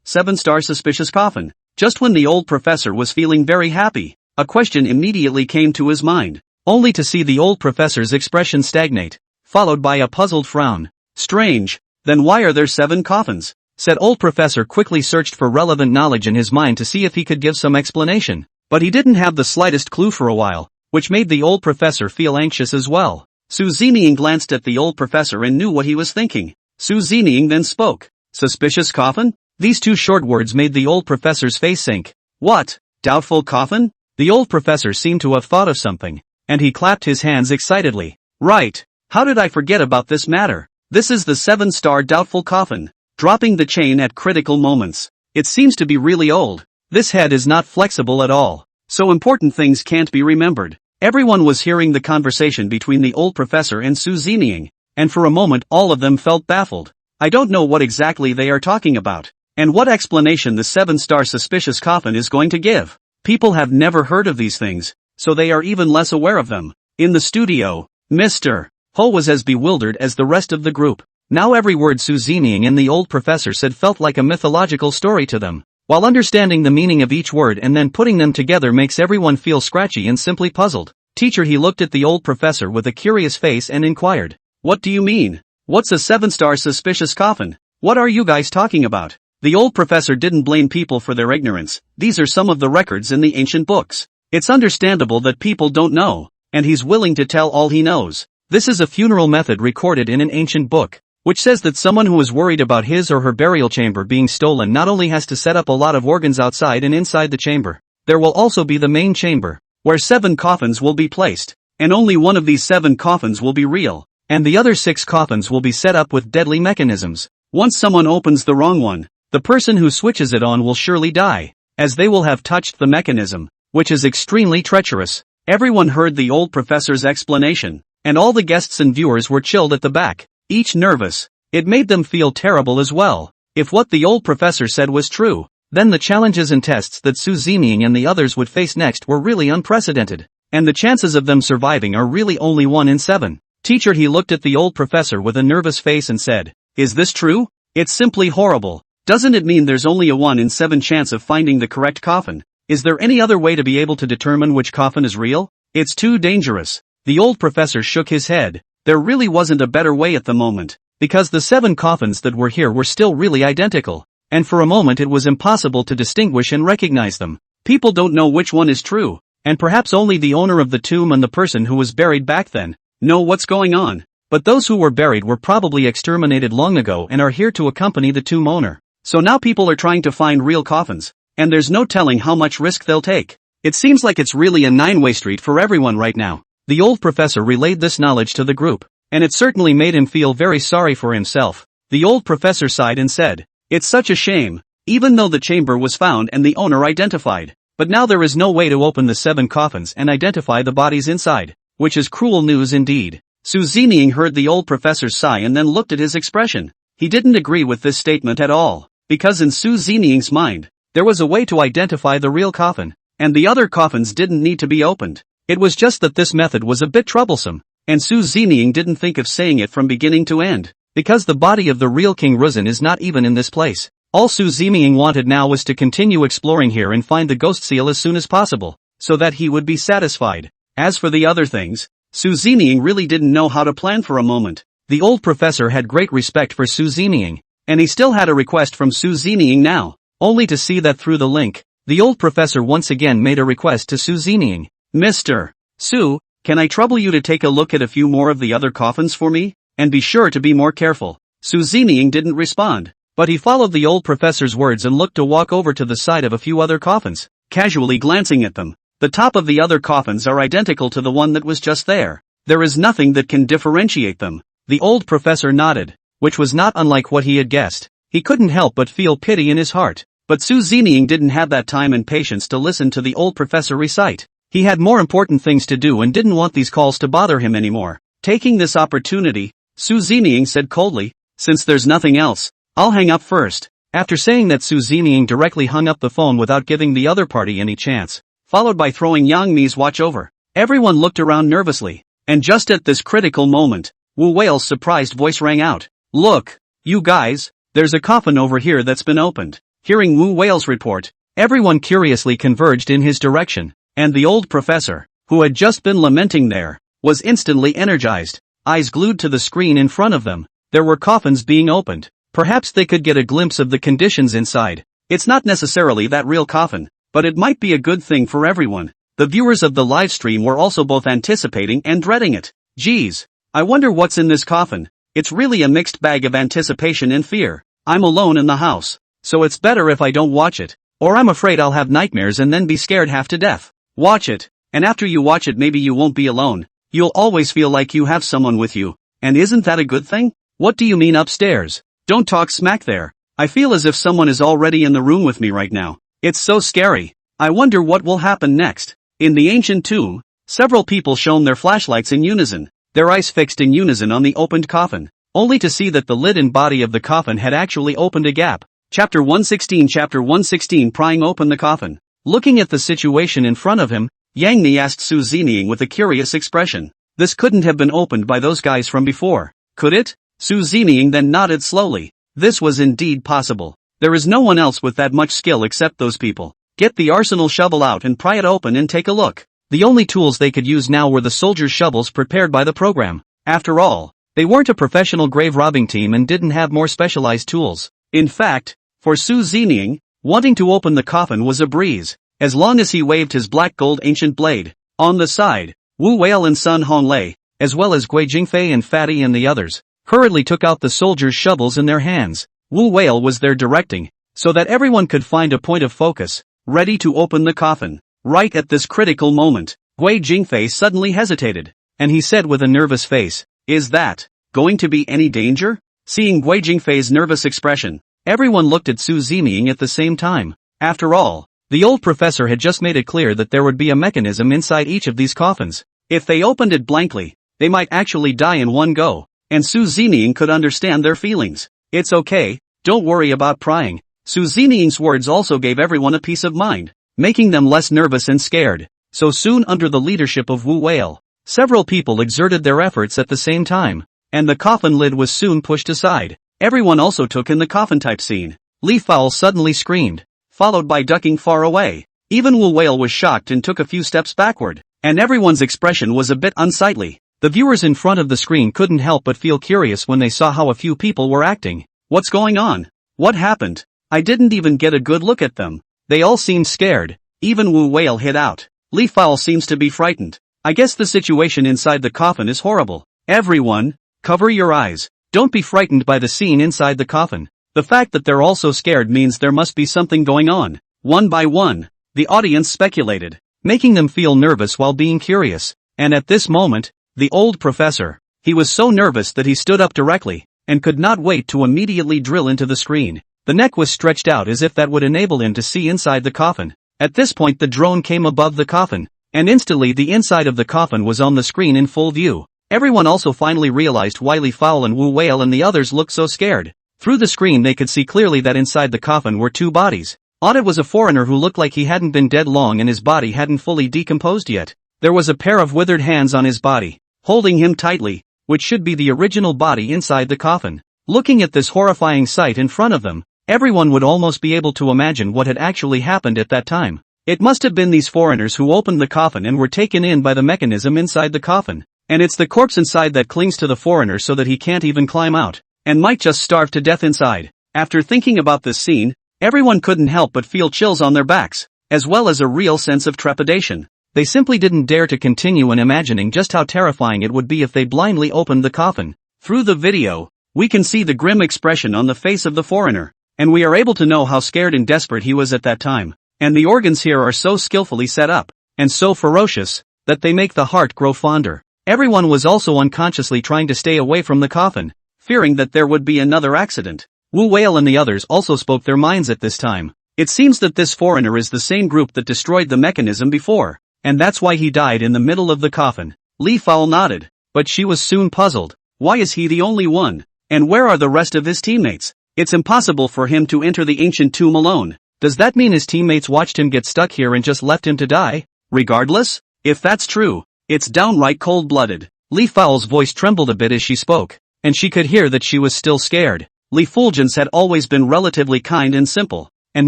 Seven-Star Suspicious Coffin. Just when the old professor was feeling very happy, a question immediately came to his mind, only to see the old professor's expression stagnate, followed by a puzzled frown. "Strange, then why are there 7 coffins?" said old professor. Quickly searched for relevant knowledge in his mind to see if he could give some explanation, but he didn't have the slightest clue for a while, which made the old professor feel anxious as well. Su Zining glanced at the old professor and knew what he was thinking. Su Zining then spoke. Suspicious coffin? These two short words made the old professor's face sink. What? Doubtful coffin? The old professor seemed to have thought of something, and he clapped his hands excitedly. Right. How did I forget about this matter? This is the 7-star doubtful coffin. Dropping the chain at critical moments. It seems to be really old. This head is not flexible at all, so important things can't be remembered. Everyone was hearing the conversation between the old professor and Su Zining, and for a moment all of them felt baffled. I don't know what exactly they are talking about, and what explanation the 7-star suspicious coffin is going to give. People have never heard of these things, so they are even less aware of them. In the studio, Mr. Ho was as bewildered as the rest of the group. Now every word Su Zining and the old professor said felt like a mythological story to them. While understanding the meaning of each word and then putting them together makes everyone feel scratchy and simply puzzled. Teacher, he looked at the old professor with a curious face and inquired. What do you mean? What's a 7-star suspicious coffin? What are you guys talking about? The old professor didn't blame people for their ignorance. These are some of the records in the ancient books. It's understandable that people don't know, and he's willing to tell all he knows. This is a funeral method recorded in an ancient book, which says that someone who is worried about his or her burial chamber being stolen not only has to set up a lot of organs outside and inside the chamber, there will also be the main chamber, where 7 coffins will be placed, and only one of these 7 coffins will be real, and the other 6 coffins will be set up with deadly mechanisms. Once someone opens the wrong one, the person who switches it on will surely die, as they will have touched the mechanism, which is extremely treacherous. Everyone heard the old professor's explanation, and all the guests and viewers were chilled at the back, each nervous. It made them feel terrible as well. If what the old professor said was true, then the challenges and tests that Su Zining and the others would face next were really unprecedented, and the chances of them surviving are really only 1 in 7. Teacher, he looked at the old professor with a nervous face and said, is this true? It's simply horrible. Doesn't it mean there's only a 1 in 7 chance of finding the correct coffin? Is there any other way to be able to determine which coffin is real? It's too dangerous. The old professor shook his head. There really wasn't a better way at the moment, because the 7 coffins that were here were still really identical, and for a moment it was impossible to distinguish and recognize them. People don't know which one is true, and perhaps only the owner of the tomb and the person who was buried back then know what's going on. But those who were buried were probably exterminated long ago and are here to accompany the tomb owner. So now people are trying to find real coffins, and there's no telling how much risk they'll take. It seems like it's really a 9-way street for everyone right now. The old professor relayed this knowledge to the group, and it certainly made him feel very sorry for himself. The old professor sighed and said, it's such a shame, even though the chamber was found and the owner identified. But now there is no way to open the 7 coffins and identify the bodies inside, which is cruel news indeed. Su Zining heard the old professor's sigh and then looked at his expression. He didn't agree with this statement at all, because in Su Zining's mind, there was a way to identify the real coffin, and the other coffins didn't need to be opened. It was just that this method was a bit troublesome, and Su Zining didn't think of saying it from beginning to end, because the body of the real King Ruzin is not even in this place. All Su Zining wanted now was to continue exploring here and find the ghost seal as soon as possible, so that he would be satisfied. As for the other things, Su Zining really didn't know how to plan for a moment. The old professor had great respect for Su Zining, and he still had a request from Su Zining now, only to see that through the link. The old professor once again made a request to Su Zining. Mr. Su, can I trouble you to take a look at a few more of the other coffins for me? And be sure to be more careful. Su Zining didn't respond, but he followed the old professor's words and looked to walk over to the side of a few other coffins, casually glancing at them. The top of the other coffins are identical to the one that was just there. There is nothing that can differentiate them. The old professor nodded, which was not unlike what he had guessed. He couldn't help but feel pity in his heart. But Su Zining didn't have that time and patience to listen to the old professor recite. He had more important things to do and didn't want these calls to bother him anymore. Taking this opportunity, Su Zining said coldly, since there's nothing else, I'll hang up first. After saying that, Su Zining directly hung up the phone without giving the other party any chance, followed by throwing Yang Mi's watch over. Everyone looked around nervously, and just at this critical moment, Wu Whale's surprised voice rang out. Look, you guys, there's a coffin over here that's been opened. Hearing Wu Whale's report, everyone curiously converged in his direction, and the old professor, who had just been lamenting there, was instantly energized, eyes glued to the screen in front of them. There were coffins being opened. Perhaps they could get a glimpse of the conditions inside. It's not necessarily that real coffin, but it might be a good thing for everyone. The viewers of the live stream were also both anticipating and dreading it. Geez, I wonder what's in this coffin. It's really a mixed bag of anticipation and fear. I'm alone in the house, so it's better if I don't watch it, or I'm afraid I'll have nightmares and then be scared half to death. Watch it, and after you watch it maybe you won't be alone. You'll always feel like you have someone with you, and isn't that a good thing? What do you mean upstairs? Don't talk smack there. I feel as if someone is already in the room with me right now. It's so scary. I wonder what will happen next. In the ancient tomb, several people shone their flashlights in unison, their eyes fixed in unison on the opened coffin, only to see that the lid and body of the coffin had actually opened a gap. Chapter 116 Prying open the coffin. Looking at the situation in front of him, Yang Ni asked Su Zining with a curious expression. This couldn't have been opened by those guys from before, could it? Su Zining then nodded slowly. This was indeed possible. There is no one else with that much skill except those people. Get the arsenal shovel out and pry it open and take a look. The only tools they could use now were the soldiers' shovels prepared by the program. After all, they weren't a professional grave robbing team and didn't have more specialized tools. In fact, for Su Zining, wanting to open the coffin was a breeze, as long as he waved his black gold ancient blade. On the side, Wu Wei and Sun Honglei, as well as Guo Jingfei and Fatty and the others, hurriedly took out the soldiers' shovels in their hands. Wu Wei was there directing, so that everyone could find a point of focus, ready to open the coffin. Right at this critical moment, Guo Jingfei suddenly hesitated, and he said with a nervous face, "Is that going to be any danger?" Seeing Guo Jingfei's nervous expression, everyone looked at Su Zining at the same time. After all, the old professor had just made it clear that there would be a mechanism inside each of these coffins. If they opened it blankly, they might actually die in one go, and Su Zining could understand their feelings. "It's okay, don't worry about prying." Su Zining's words also gave everyone a peace of mind, making them less nervous and scared. So soon under the leadership of Wu Wei, several people exerted their efforts at the same time, and the coffin lid was soon pushed aside. Everyone also took in the coffin type scene. Li Fowl suddenly screamed, followed by ducking far away. Even Wu Wei was shocked and took a few steps backward, and everyone's expression was a bit unsightly. The viewers in front of the screen couldn't help but feel curious when they saw how a few people were acting. What's going on? What happened? I didn't even get a good look at them. They all seemed scared. Even Wu Wei hid out. Li Fowl seems to be frightened. I guess the situation inside the coffin is horrible. Everyone, cover your eyes. Don't be frightened by the scene inside the coffin. The fact that they're all so scared means there must be something going on. One by one, the audience speculated, making them feel nervous while being curious. And at this moment, the old professor, he was so nervous that he stood up directly, and could not wait to immediately drill into the screen. The neck was stretched out as if that would enable him to see inside the coffin. At this point the drone came above the coffin, and instantly the inside of the coffin was on the screen in full view. Everyone also finally realized why Li Fowl and Wu Wei and the others looked so scared. Through the screen they could see clearly that inside the coffin were two bodies. On it was a foreigner who looked like he hadn't been dead long and his body hadn't fully decomposed yet. There was a pair of withered hands on his body, holding him tightly, which should be the original body inside the coffin. Looking at this horrifying sight in front of them, everyone would almost be able to imagine what had actually happened at that time. It must have been these foreigners who opened the coffin and were taken in by the mechanism inside the coffin. And it's the corpse inside that clings to the foreigner so that he can't even climb out, and might just starve to death inside. After thinking about this scene, everyone couldn't help but feel chills on their backs, as well as a real sense of trepidation. They simply didn't dare to continue in imagining just how terrifying it would be if they blindly opened the coffin. Through the video, we can see the grim expression on the face of the foreigner, and we are able to know how scared and desperate he was at that time. And the organs here are so skillfully set up, and so ferocious, that they make the heart grow fonder. Everyone was also unconsciously trying to stay away from the coffin, fearing that there would be another accident. Wu Wei and the others also spoke their minds at this time. It seems that this foreigner is the same group that destroyed the mechanism before, and that's why he died in the middle of the coffin. Li Fowl nodded, but she was soon puzzled. Why is he the only one? And where are the rest of his teammates? It's impossible for him to enter the ancient tomb alone. Does that mean his teammates watched him get stuck here and just left him to die? Regardless, if that's true, it's downright cold-blooded. Li Fowl's voice trembled a bit as she spoke, and she could hear that she was still scared. Li Fulgence had always been relatively kind and simple, and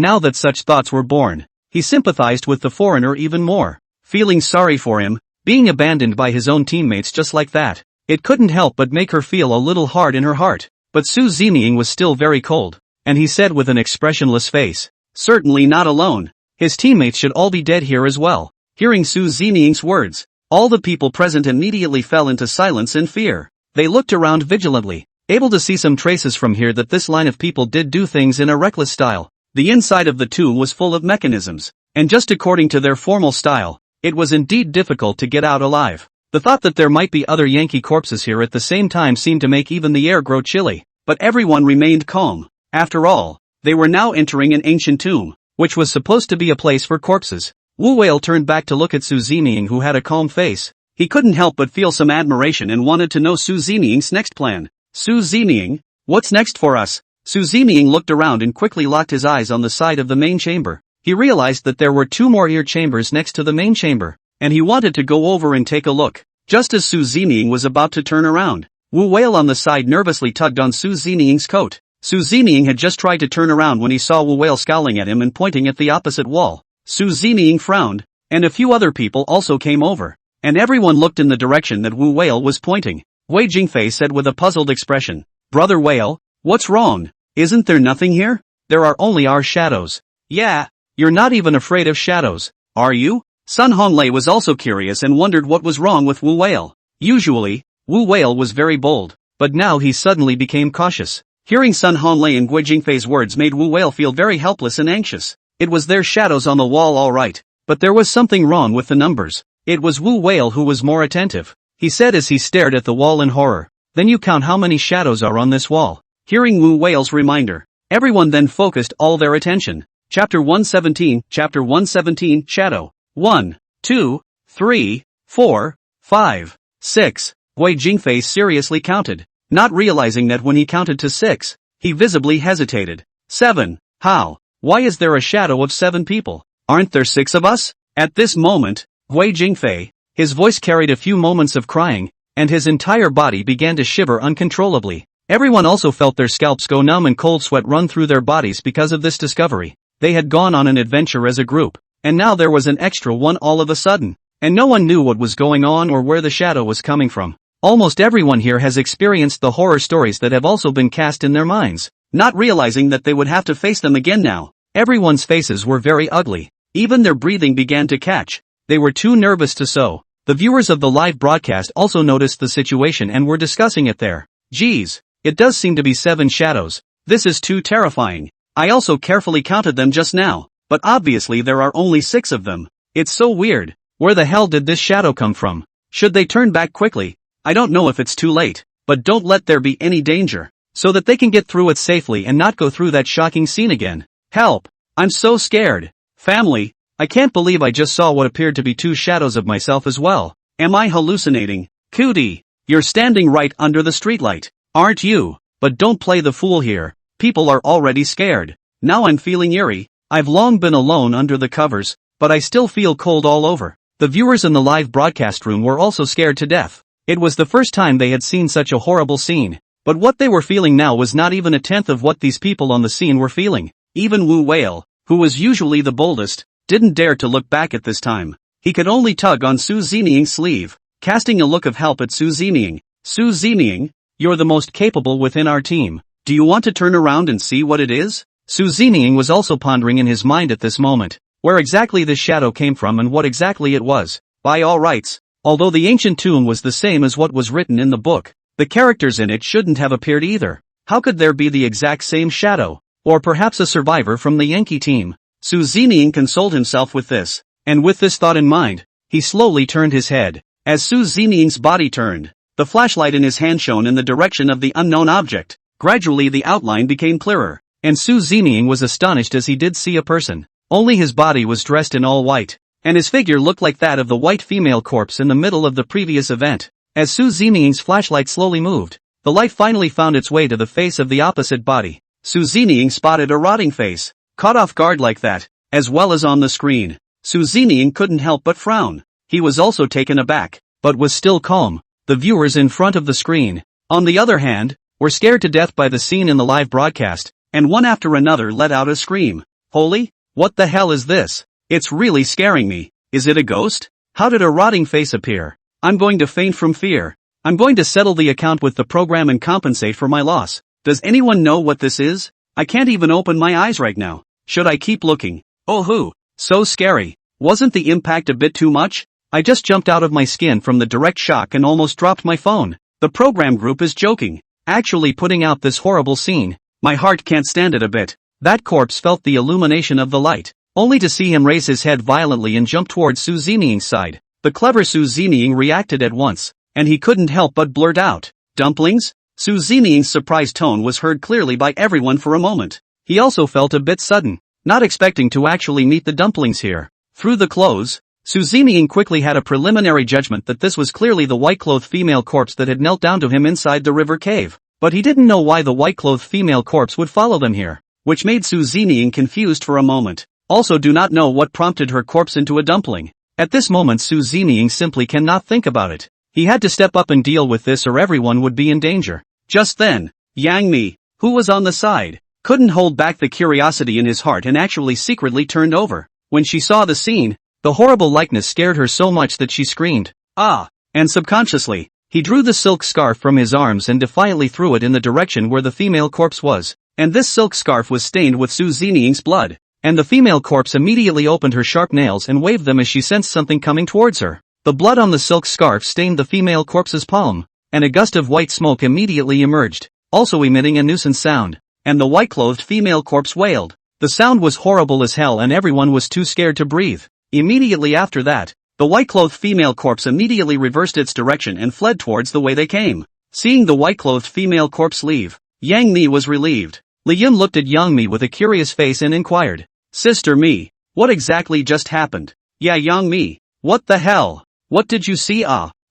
now that such thoughts were born, he sympathized with the foreigner even more. Feeling sorry for him, being abandoned by his own teammates just like that, it couldn't help but make her feel a little hard in her heart. But Su Zining was still very cold, and he said with an expressionless face, "Certainly not alone. His teammates should all be dead here as well." Hearing Su Zining's words, all the people present immediately fell into silence and fear. They looked around vigilantly, able to see some traces from here that this line of people did do things in a reckless style. The inside of the tomb was full of mechanisms, and just according to their formal style, it was indeed difficult to get out alive. The thought that there might be other Yankee corpses here at the same time seemed to make even the air grow chilly, but everyone remained calm. After all, they were now entering an ancient tomb, which was supposed to be a place for corpses. Wu Whale turned back to look at Su Zeming, who had a calm face. He couldn't help but feel some admiration and wanted to know Su Zeming's next plan. Su Zeming, what's next for us? Su Zeming looked around and quickly locked his eyes on the side of the main chamber. He realized that there were 2 more ear chambers next to the main chamber, and he wanted to go over and take a look. Just as Su Zeming was about to turn around, Wu Whale on the side nervously tugged on Su Zeming's coat. Su Zeming had just tried to turn around when he saw Wu Whale scowling at him and pointing at the opposite wall. Su Zeming frowned, and a few other people also came over, and everyone looked in the direction that Wu Whale was pointing. Guo Jingfei said with a puzzled expression, "Brother Whale, what's wrong? Isn't there nothing here? There are only our shadows." "Yeah, you're not even afraid of shadows, are you?" Sun Honglei was also curious and wondered what was wrong with Wu Whale. Usually, Wu Whale was very bold, but now he suddenly became cautious. Hearing Sun Honglei and Guo Jingfei's words made Wu Whale feel very helpless and anxious. It was their shadows on the wall all right, but there was something wrong with the numbers. It was Wu Whale who was more attentive. He said as he stared at the wall in horror, "Then you count how many shadows are on this wall." Hearing Wu Whale's reminder, everyone then focused all their attention. Chapter 117, Chapter 117, Shadow. 1, 2, 3, 4, 5, 6. Guo Jingfei seriously counted, not realizing that when he counted to 6, he visibly hesitated. 7. How? Why is there a shadow of 7 people? Aren't there 6 of us? At this moment, Guo Jingfei, his voice carried a few moments of crying, and his entire body began to shiver uncontrollably. Everyone also felt their scalps go numb and cold sweat run through their bodies because of this discovery. They had gone on an adventure as a group, and now there was an extra one all of a sudden, and no one knew what was going on or where the shadow was coming from. Almost everyone here has experienced the horror stories that have also been cast in their minds, not realizing that they would have to face them again now. Everyone's faces were very ugly. Even their breathing began to catch. They were too nervous to sew. The viewers of the live broadcast also noticed the situation and were discussing it there. "Geez, it does seem to be 7 shadows. This is too terrifying. I also carefully counted them just now, but obviously there are only 6 of them. It's so weird. Where the hell did this shadow come from? Should they turn back quickly? I don't know if it's too late, but don't let there be any danger, so that they can get through it safely and not go through that shocking scene again. Help! I'm so scared. Family, I can't believe I just saw what appeared to be 2 shadows of myself as well. Am I hallucinating? Cootie, you're standing right under the streetlight, aren't you? But don't play the fool here. People are already scared. Now I'm feeling eerie. I've long been alone under the covers, but I still feel cold all over." The viewers in the live broadcast room were also scared to death. It was the first time they had seen such a horrible scene, but what they were feeling now was not even a tenth of what these people on the scene were feeling. Even Wu Whale, who was usually the boldest, didn't dare to look back at this time. He could only tug on Su Zeming's sleeve, casting a look of help at Su Zeming. "Su Zeming, you're the most capable within our team. Do you want to turn around and see what it is?" Su Zeming was also pondering in his mind at this moment, where exactly this shadow came from and what exactly it was. By all rights, although the ancient tomb was the same as what was written in the book, the characters in it shouldn't have appeared either. How could there be the exact same shadow? Or perhaps a survivor from the Yankee team? Su Zeming consoled himself with this, and with this thought in mind, he slowly turned his head. As Su Zeming's body turned, the flashlight in his hand shone in the direction of the unknown object. Gradually the outline became clearer, and Su Zeming was astonished as he did see a person. Only his body was dressed in all white, and his figure looked like that of the white female corpse in the middle of the previous event. As Su Zeming's flashlight slowly moved, the light finally found its way to the face of the opposite body. Su Zeming spotted a rotting face. Caught off guard like that, as well as on the screen, Su Zeming couldn't help but frown. He was also taken aback, but was still calm. The viewers in front of the screen, on the other hand, were scared to death by the scene in the live broadcast, and one after another let out a scream. "Holy, what the hell is this? It's really scaring me. Is it a ghost? How did a rotting face appear? I'm going to faint from fear. I'm going to settle the account with the program and compensate for my loss. Does anyone know what this is? I can't even open my eyes right now. Should I keep looking? Oh hoo, so scary. Wasn't the impact a bit too much? I just jumped out of my skin from the direct shock and almost dropped my phone. The program group is joking, actually putting out this horrible scene. My heart can't stand it a bit. That corpse felt the illumination of the light, only to see him raise his head violently and jump towards Su Ziniying's side. The clever Su Ziniying reacted at once, and he couldn't help but blurt out, "Dumplings?" Su Ziniying's surprised tone was heard clearly by everyone for a moment. He also felt a bit sudden, not expecting to actually meet the dumplings here. Through the clothes, Su Ziniying quickly had a preliminary judgment that this was clearly the white-clothed female corpse that had knelt down to him inside the river cave. But he didn't know why the white-clothed female corpse would follow them here, which made Su Ziniying confused for a moment. Also do not know what prompted her corpse into a dumpling. At this moment Su Ziniying simply cannot think about it. He had to step up and deal with this or everyone would be in danger. Just then, Yang Mi, who was on the side, couldn't hold back the curiosity in his heart and actually secretly turned over. When she saw the scene, the horrible likeness scared her so much that she screamed, "Ah!" And subconsciously, he drew the silk scarf from his arms and defiantly threw it in the direction where the female corpse was. And this silk scarf was stained with Su Ziniying's blood. And the female corpse immediately opened her sharp nails and waved them as she sensed something coming towards her. The blood on the silk scarf stained the female corpse's palm, and a gust of white smoke immediately emerged, also emitting a nuisance sound. And the white-clothed female corpse wailed. The sound was horrible as hell and everyone was too scared to breathe. Immediately after that, the white-clothed female corpse immediately reversed its direction and fled towards the way they came. Seeing the white-clothed female corpse leave, Yang Mi was relieved. Li Yun looked at Yang Mi with a curious face and inquired, "Sister Mi, what exactly just happened?" "Yeah, Yang Mi, what the hell? What did you see?"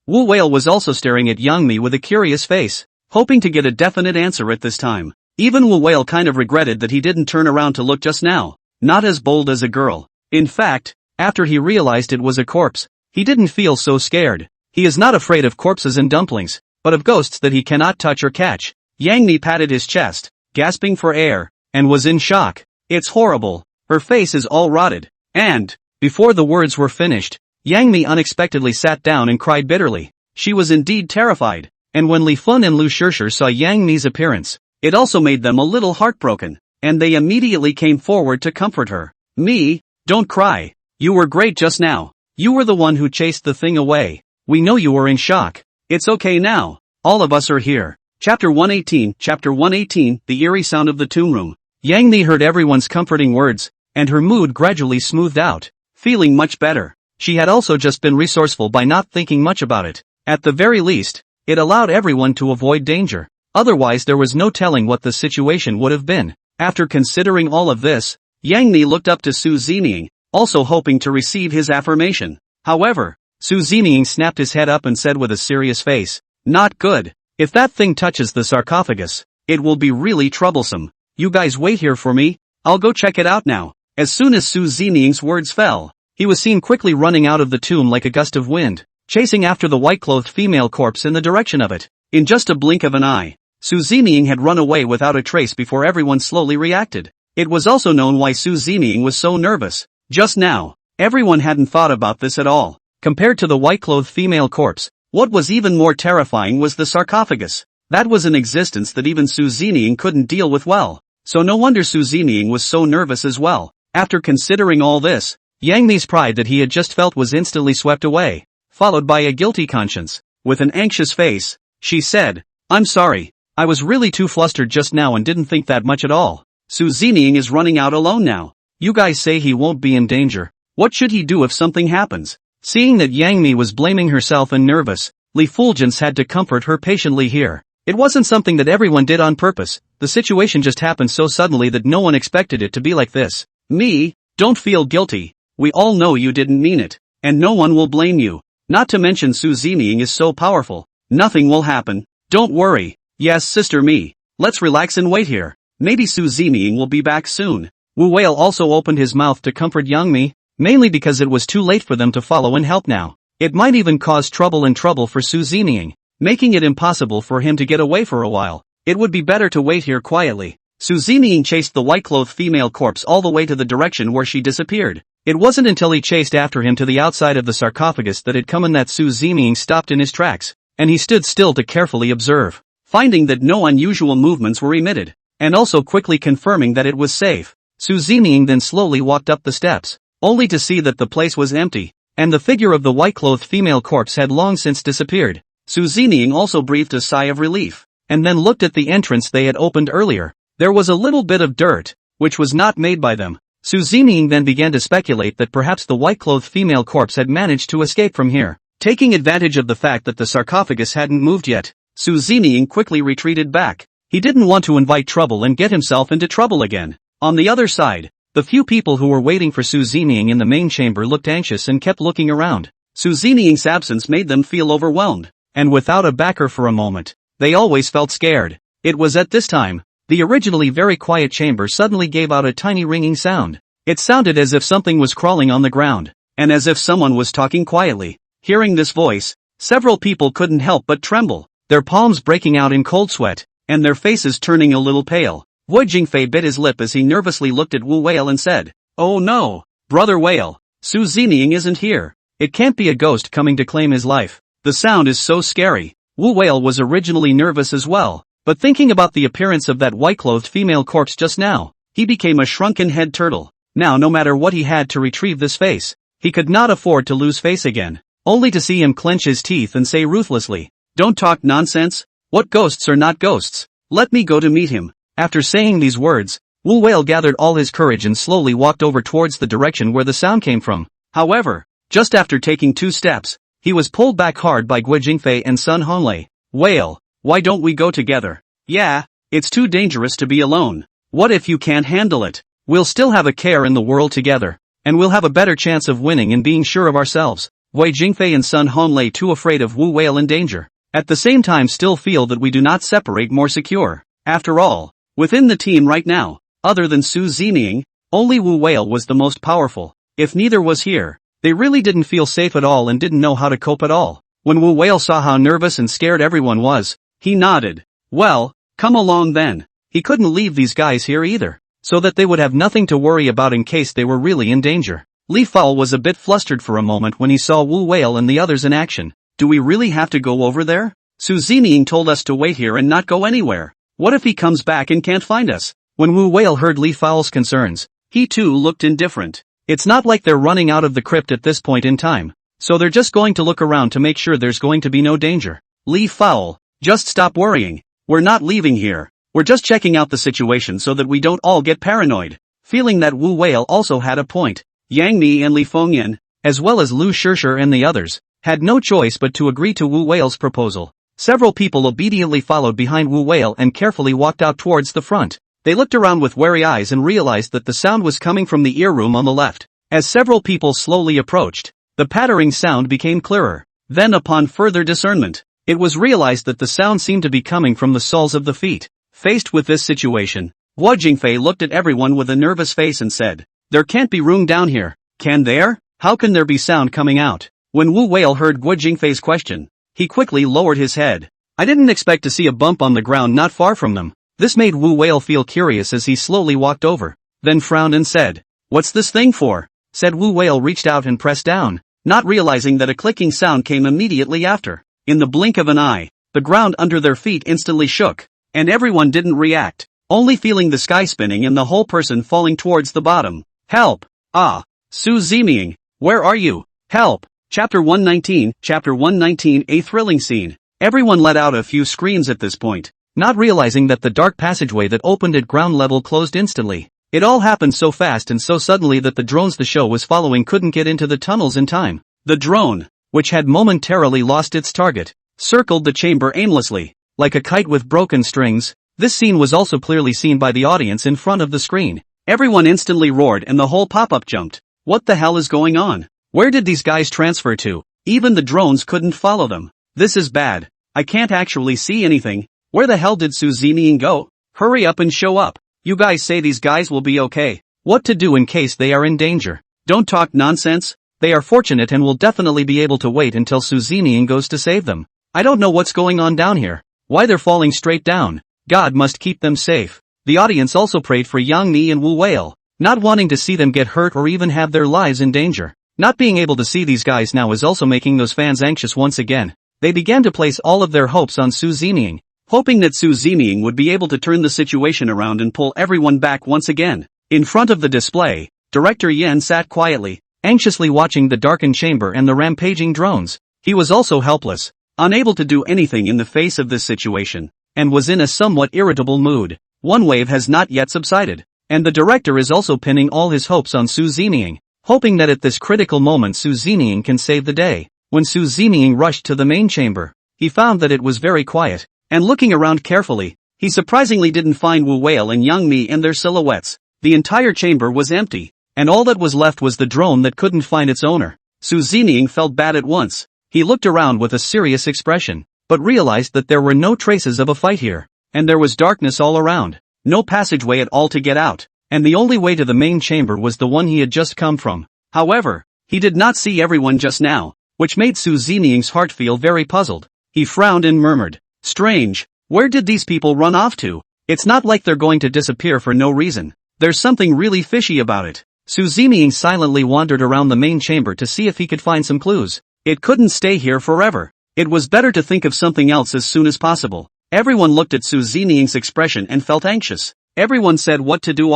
Wu Whale was also staring at Yang Mi with a curious face, hoping to get a definite answer at this time. Even Wu Whale kind of regretted that he didn't turn around to look just now. Not as bold as a girl. In fact, after he realized it was a corpse, he didn't feel so scared. He is not afraid of corpses and dumplings, but of ghosts that he cannot touch or catch. Yang Mi patted his chest, gasping for air, and was in shock. "It's horrible. Her face is all rotted." And, before the words were finished, Yang Mi unexpectedly sat down and cried bitterly. She was indeed terrified, and when Li Fun and Lu Shishir saw Yang Mi's appearance, it also made them a little heartbroken, and they immediately came forward to comfort her. "Mi, don't cry. You were great just now. You were the one who chased the thing away. We know you were in shock. It's okay now. All of us are here." Chapter 118, The Eerie Sound of the Tomb Room. Yang Mi heard everyone's comforting words, and her mood gradually smoothed out, feeling much better. She had also just been resourceful by not thinking much about it. At the very least, it allowed everyone to avoid danger. Otherwise there was no telling what the situation would have been. After considering all of this, Yang Mi looked up to Su Ziniying, also hoping to receive his affirmation. However, Su Ziniying snapped his head up and said with a serious face, "Not good. If that thing touches the sarcophagus, it will be really troublesome. You guys wait here for me, I'll go check it out now." As soon as Su Ziniying's words fell, he was seen quickly running out of the tomb like a gust of wind, chasing after the white-clothed female corpse in the direction of it. In just a blink of an eye, Su Ziniying had run away without a trace before everyone slowly reacted. It was also known why Su Ziniying was so nervous. Just now, everyone hadn't thought about this at all. Compared to the white-clothed female corpse, what was even more terrifying was the sarcophagus. That was an existence that even Su Ziniying couldn't deal with well. So no wonder Su Ziniying was so nervous as well. After considering all this, Yang Mi's pride that he had just felt was instantly swept away, followed by a guilty conscience. With an anxious face, she said, "I'm sorry. I was really too flustered just now and didn't think that much at all. Su Ziniying is running out alone now. You guys say he won't be in danger. What should he do if something happens?" Seeing that Yang Mi was blaming herself and nervous, Li Fulgence had to comfort her patiently here. It wasn't something that everyone did on purpose. The situation just happened so suddenly that no one expected it to be like this. "Mi, don't feel guilty. We all know you didn't mean it, and no one will blame you. Not to mention Su Ziniying is so powerful. Nothing will happen. Don't worry. Yes, Sister Mi. Let's relax and wait here. Maybe Su Ziniying will be back soon." Wu Whale also opened his mouth to comfort Yang Mi, mainly because it was too late for them to follow and help now. It might even cause trouble for Su Ziniying, making it impossible for him to get away for a while. It would be better to wait here quietly. Su Ziniying chased the white-clothed female corpse all the way to the direction where she disappeared. It wasn't until he chased after him to the outside of the sarcophagus that it come in that Su Ziniying stopped in his tracks, and he stood still to carefully observe, finding that no unusual movements were emitted, and also quickly confirming that it was safe. Su Ziniying then slowly walked up the steps, only to see that the place was empty, and the figure of the white-clothed female corpse had long since disappeared. Su Zining also breathed a sigh of relief, and then looked at the entrance they had opened earlier. There was a little bit of dirt, which was not made by them. Su Zining then began to speculate that perhaps the white-clothed female corpse had managed to escape from here. Taking advantage of the fact that the sarcophagus hadn't moved yet, Su Zining quickly retreated back. He didn't want to invite trouble and get himself into trouble again. On the other side, the few people who were waiting for Su Zining in the main chamber looked anxious and kept looking around. Su Zining's absence made them feel overwhelmed, and without a backer for a moment, they always felt scared. It was at this time, the originally very quiet chamber suddenly gave out a tiny ringing sound. It sounded as if something was crawling on the ground, and as if someone was talking quietly. Hearing this voice, several people couldn't help but tremble, their palms breaking out in cold sweat, and their faces turning a little pale. Guo Jingfei bit his lip as he nervously looked at Wu Whale and said, "Oh no, brother Whale, Su Zining isn't here. It can't be a ghost coming to claim his life. The sound is so scary." Wu Whale was originally nervous as well, but thinking about the appearance of that white-clothed female corpse just now, he became a shrunken head turtle. Now no matter what he had to retrieve this face, he could not afford to lose face again, only to see him clench his teeth and say ruthlessly, "Don't talk nonsense. What ghosts are not ghosts? Let me go to meet him." After saying these words, Wu Whale gathered all his courage and slowly walked over towards the direction where the sound came from. However, just after taking 2 steps, he was pulled back hard by Guo Jingfei and Sun Honglei. "Whale, why don't we go together?" "Yeah, it's too dangerous to be alone. What if you can't handle it? We'll still have a care in the world together, and we'll have a better chance of winning and being sure of ourselves." Guo Jingfei and Sun Honglei, too afraid of Wu Whale in danger, at the same time still feel that we do not separate more secure. After all, within the team right now, other than Su Zining, only Wu Whale was the most powerful. If neither was here, they really didn't feel safe at all and didn't know how to cope at all. When Wu Whale saw how nervous and scared everyone was, he nodded. "Well, come along then." He couldn't leave these guys here either, so that they would have nothing to worry about in case they were really in danger. Li Fao was a bit flustered for a moment when he saw Wu Whale and the others in action. "Do we really have to go over there? Su Zining told us to wait here and not go anywhere. What if he comes back and can't find us?" When Wu Whale heard Li Fao's concerns, he too looked indifferent. It's not like they're running out of the crypt at this point in time, so they're just going to look around to make sure there's going to be no danger. "Li Fao, just stop worrying. We're not leaving here. We're just checking out the situation so that we don't all get paranoid." Feeling that Wu Whale also had a point, Yang Mi and Li Fengyan, as well as Lu Shishir and the others, had no choice but to agree to Wu Whale's proposal. Several people obediently followed behind Wu Whale and carefully walked out towards the front. They looked around with wary eyes and realized that the sound was coming from the ear room on the left. As several people slowly approached, the pattering sound became clearer. Then upon further discernment, it was realized that the sound seemed to be coming from the soles of the feet. Faced with this situation, Guo Jingfei looked at everyone with a nervous face and said, "There can't be room down here, can there? How can there be sound coming out?" When Wu Whale heard Guo Jingfei's question, he quickly lowered his head. "I didn't expect to see a bump on the ground not far from them." This made Wu Whale feel curious as he slowly walked over, then frowned and said, "What's this thing for?" Said Wu Whale reached out and pressed down, not realizing that a clicking sound came immediately after. In the blink of an eye, the ground under their feet instantly shook, and everyone didn't react, only feeling the sky spinning and the whole person falling towards the bottom. "Help! Ah! Su Zining, where are you? Help!" Chapter 119, a thrilling scene. Everyone let out a few screams at this point, not realizing that the dark passageway that opened at ground level closed instantly. It all happened so fast and so suddenly that the drones the show was following couldn't get into the tunnels in time. The drone, which had momentarily lost its target, circled the chamber aimlessly, like a kite with broken strings. This scene was also clearly seen by the audience in front of the screen. Everyone instantly roared and the whole pop-up jumped. What the hell is going on? Where did these guys transfer to? Even the drones couldn't follow them. This is bad. I can't actually see anything. Where the hell did Su Zining go? Hurry up and show up. You guys say these guys will be okay. What to do in case they are in danger? Don't talk nonsense. They are fortunate and will definitely be able to wait until Su Zining goes to save them. I don't know what's going on down here. Why they're falling straight down. God must keep them safe. The audience also prayed for Yang Mi and Wu Whale, not wanting to see them get hurt or even have their lives in danger. Not being able to see these guys now is also making those fans anxious once again. They began to place all of their hopes on Su Zining, hoping that Su Zining would be able to turn the situation around and pull everyone back once again. In front of the display, Director Yen sat quietly, anxiously watching the darkened chamber and the rampaging drones. He was also helpless. unable to do anything in the face of this situation, and was in a somewhat irritable mood. One wave has not yet subsided, and the director is also pinning all his hopes on Su Zeming, hoping that at this critical moment Su Zeming can save the day. When Su Zeming rushed to the main chamber, he found that it was very quiet, and looking around carefully, he surprisingly didn't find Wu Whale and Yang Mi and their silhouettes. The entire chamber was empty, and all that was left was the drone that couldn't find its owner. Su Zeming felt bad at once. He looked around with a serious expression, but realized that there were no traces of a fight here, and there was darkness all around, no passageway at all to get out, and the only way to the main chamber was the one he had just come from. However, he did not see everyone just now, which made Su Zeming's heart feel very puzzled. He frowned and murmured, "Strange, where did these people run off to? It's not like they're going to disappear for no reason. There's something really fishy about it." Su Zeming silently wandered around the main chamber to see if he could find some clues. It couldn't stay here forever. It was better to think of something else as soon as possible. Everyone looked at Su Zeming's expression and felt anxious. Everyone said what to do.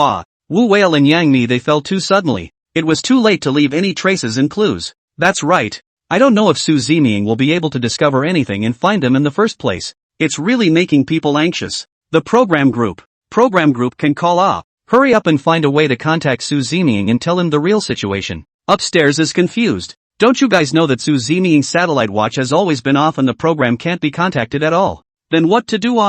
Wu Whale and Yang Mi, they fell too suddenly. It was too late to leave any traces and clues. That's right. I don't know if Su Zeming will be able to discover anything and find them in the first place. It's really making people anxious. The program group can call. Hurry up and find a way to contact Su Zeming and tell him the real situation. Upstairs is confused. Don't you guys know that Su Zeming's satellite watch has always been off and the program can't be contacted at all? Then what to do?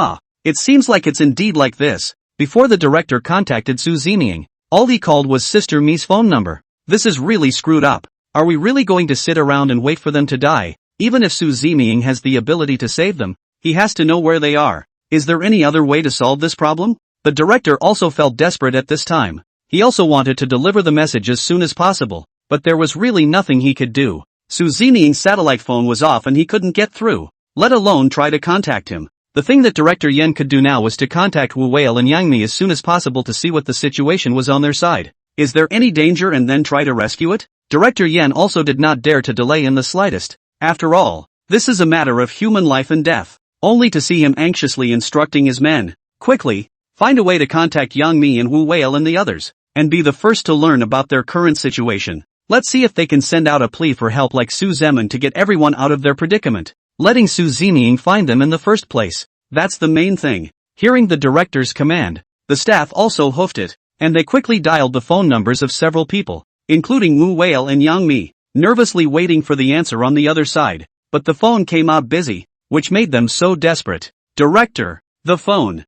It seems like it's indeed like this. Before the director contacted Su Zeming, all he called was Sister Mi's phone number. This is really screwed up. Are we really going to sit around and wait for them to die? Even if Su Zeming has the ability to save them, he has to know where they are. Is there any other way to solve this problem? The director also felt desperate at this time. He also wanted to deliver the message as soon as possible, but there was really nothing he could do. Su Zeming's satellite phone was off and he couldn't get through, let alone try to contact him. The thing that Director Yen could do now was to contact Wu Whale and Yang Mi as soon as possible to see what the situation was on their side. Is there any danger and then try to rescue it? Director Yen also did not dare to delay in the slightest. After all, this is a matter of human life and death. Only to see him anxiously instructing his men, "Quickly, find a way to contact Yang Mi and Wu Whale and the others, and be the first to learn about their current situation. Let's see if they can send out a plea for help like Su Zeming to get everyone out of their predicament, letting Su Zeming find them in the first place. That's the main thing." Hearing the director's command, the staff also hoofed it, and they quickly dialed the phone numbers of several people, including Wu Whale and Yang Mi, nervously waiting for the answer on the other side. But the phone came out busy, which made them so desperate. "Director, the phone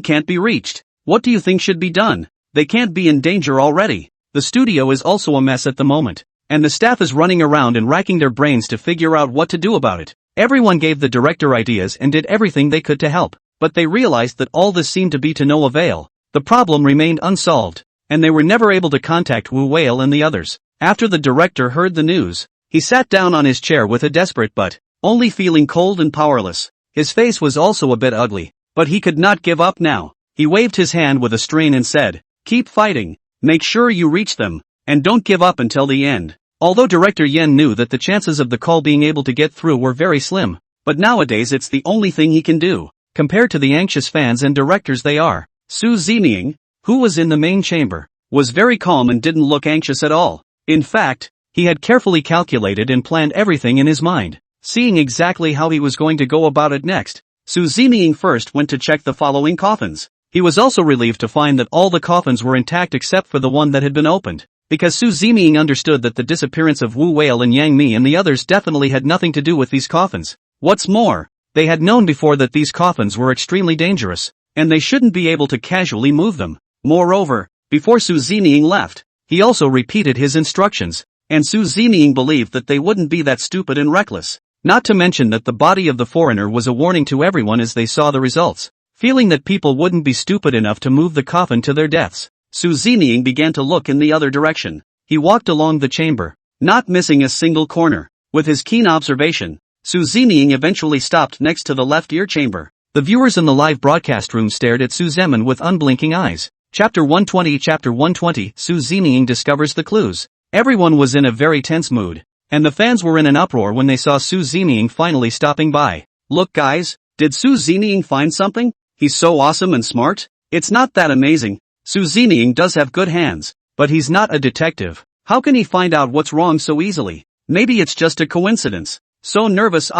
can't be reached. What do you think should be done? They can't be in danger already." The studio is also a mess at the moment, and the staff is running around and racking their brains to figure out what to do about it. Everyone gave the director ideas and did everything they could to help, but they realized that all this seemed to be to no avail. The problem remained unsolved, and they were never able to contact Wu Whale and the others. After the director heard the news, he sat down on his chair with a desperate but only feeling cold and powerless. His face was also a bit ugly, but he could not give up now. He waved his hand with a strain and said, "Keep fighting, make sure you reach them, and don't give up until the end." Although Director Yen knew that the chances of the call being able to get through were very slim, but nowadays it's the only thing he can do, compared to the anxious fans and directors they are. Su Zeming, who was in the main chamber, was very calm and didn't look anxious at all. In fact, he had carefully calculated and planned everything in his mind, seeing exactly how he was going to go about it next. Su Zeming first went to check the following coffins. He was also relieved to find that all the coffins were intact except for the one that had been opened, because Su Zeming understood that the disappearance of Wu Whale and Yang Mi and the others definitely had nothing to do with these coffins. What's more, they had known before that these coffins were extremely dangerous, and they shouldn't be able to casually move them. Moreover, before Su Zeming left, he also repeated his instructions, and Su Zeming believed that they wouldn't be that stupid and reckless. Not to mention that the body of the foreigner was a warning to everyone as they saw the results. Feeling that people wouldn't be stupid enough to move the coffin to their deaths, Su Zeming began to look in the other direction. He walked along the chamber, not missing a single corner. With his keen observation, Su Zeming eventually stopped next to the left ear chamber. The viewers in the live broadcast room stared at Su Zeming with unblinking eyes. Chapter 120 Su Zeming discovers the clues. Everyone was in a very tense mood, and the fans were in an uproar when they saw Su Zeming finally stopping by. "Look guys, did Su Zeming find something? He's so awesome and smart. It's not that amazing. Su Zeming does have good hands, but he's not a detective. How can he find out what's wrong so easily? Maybe it's just a coincidence." So nervous.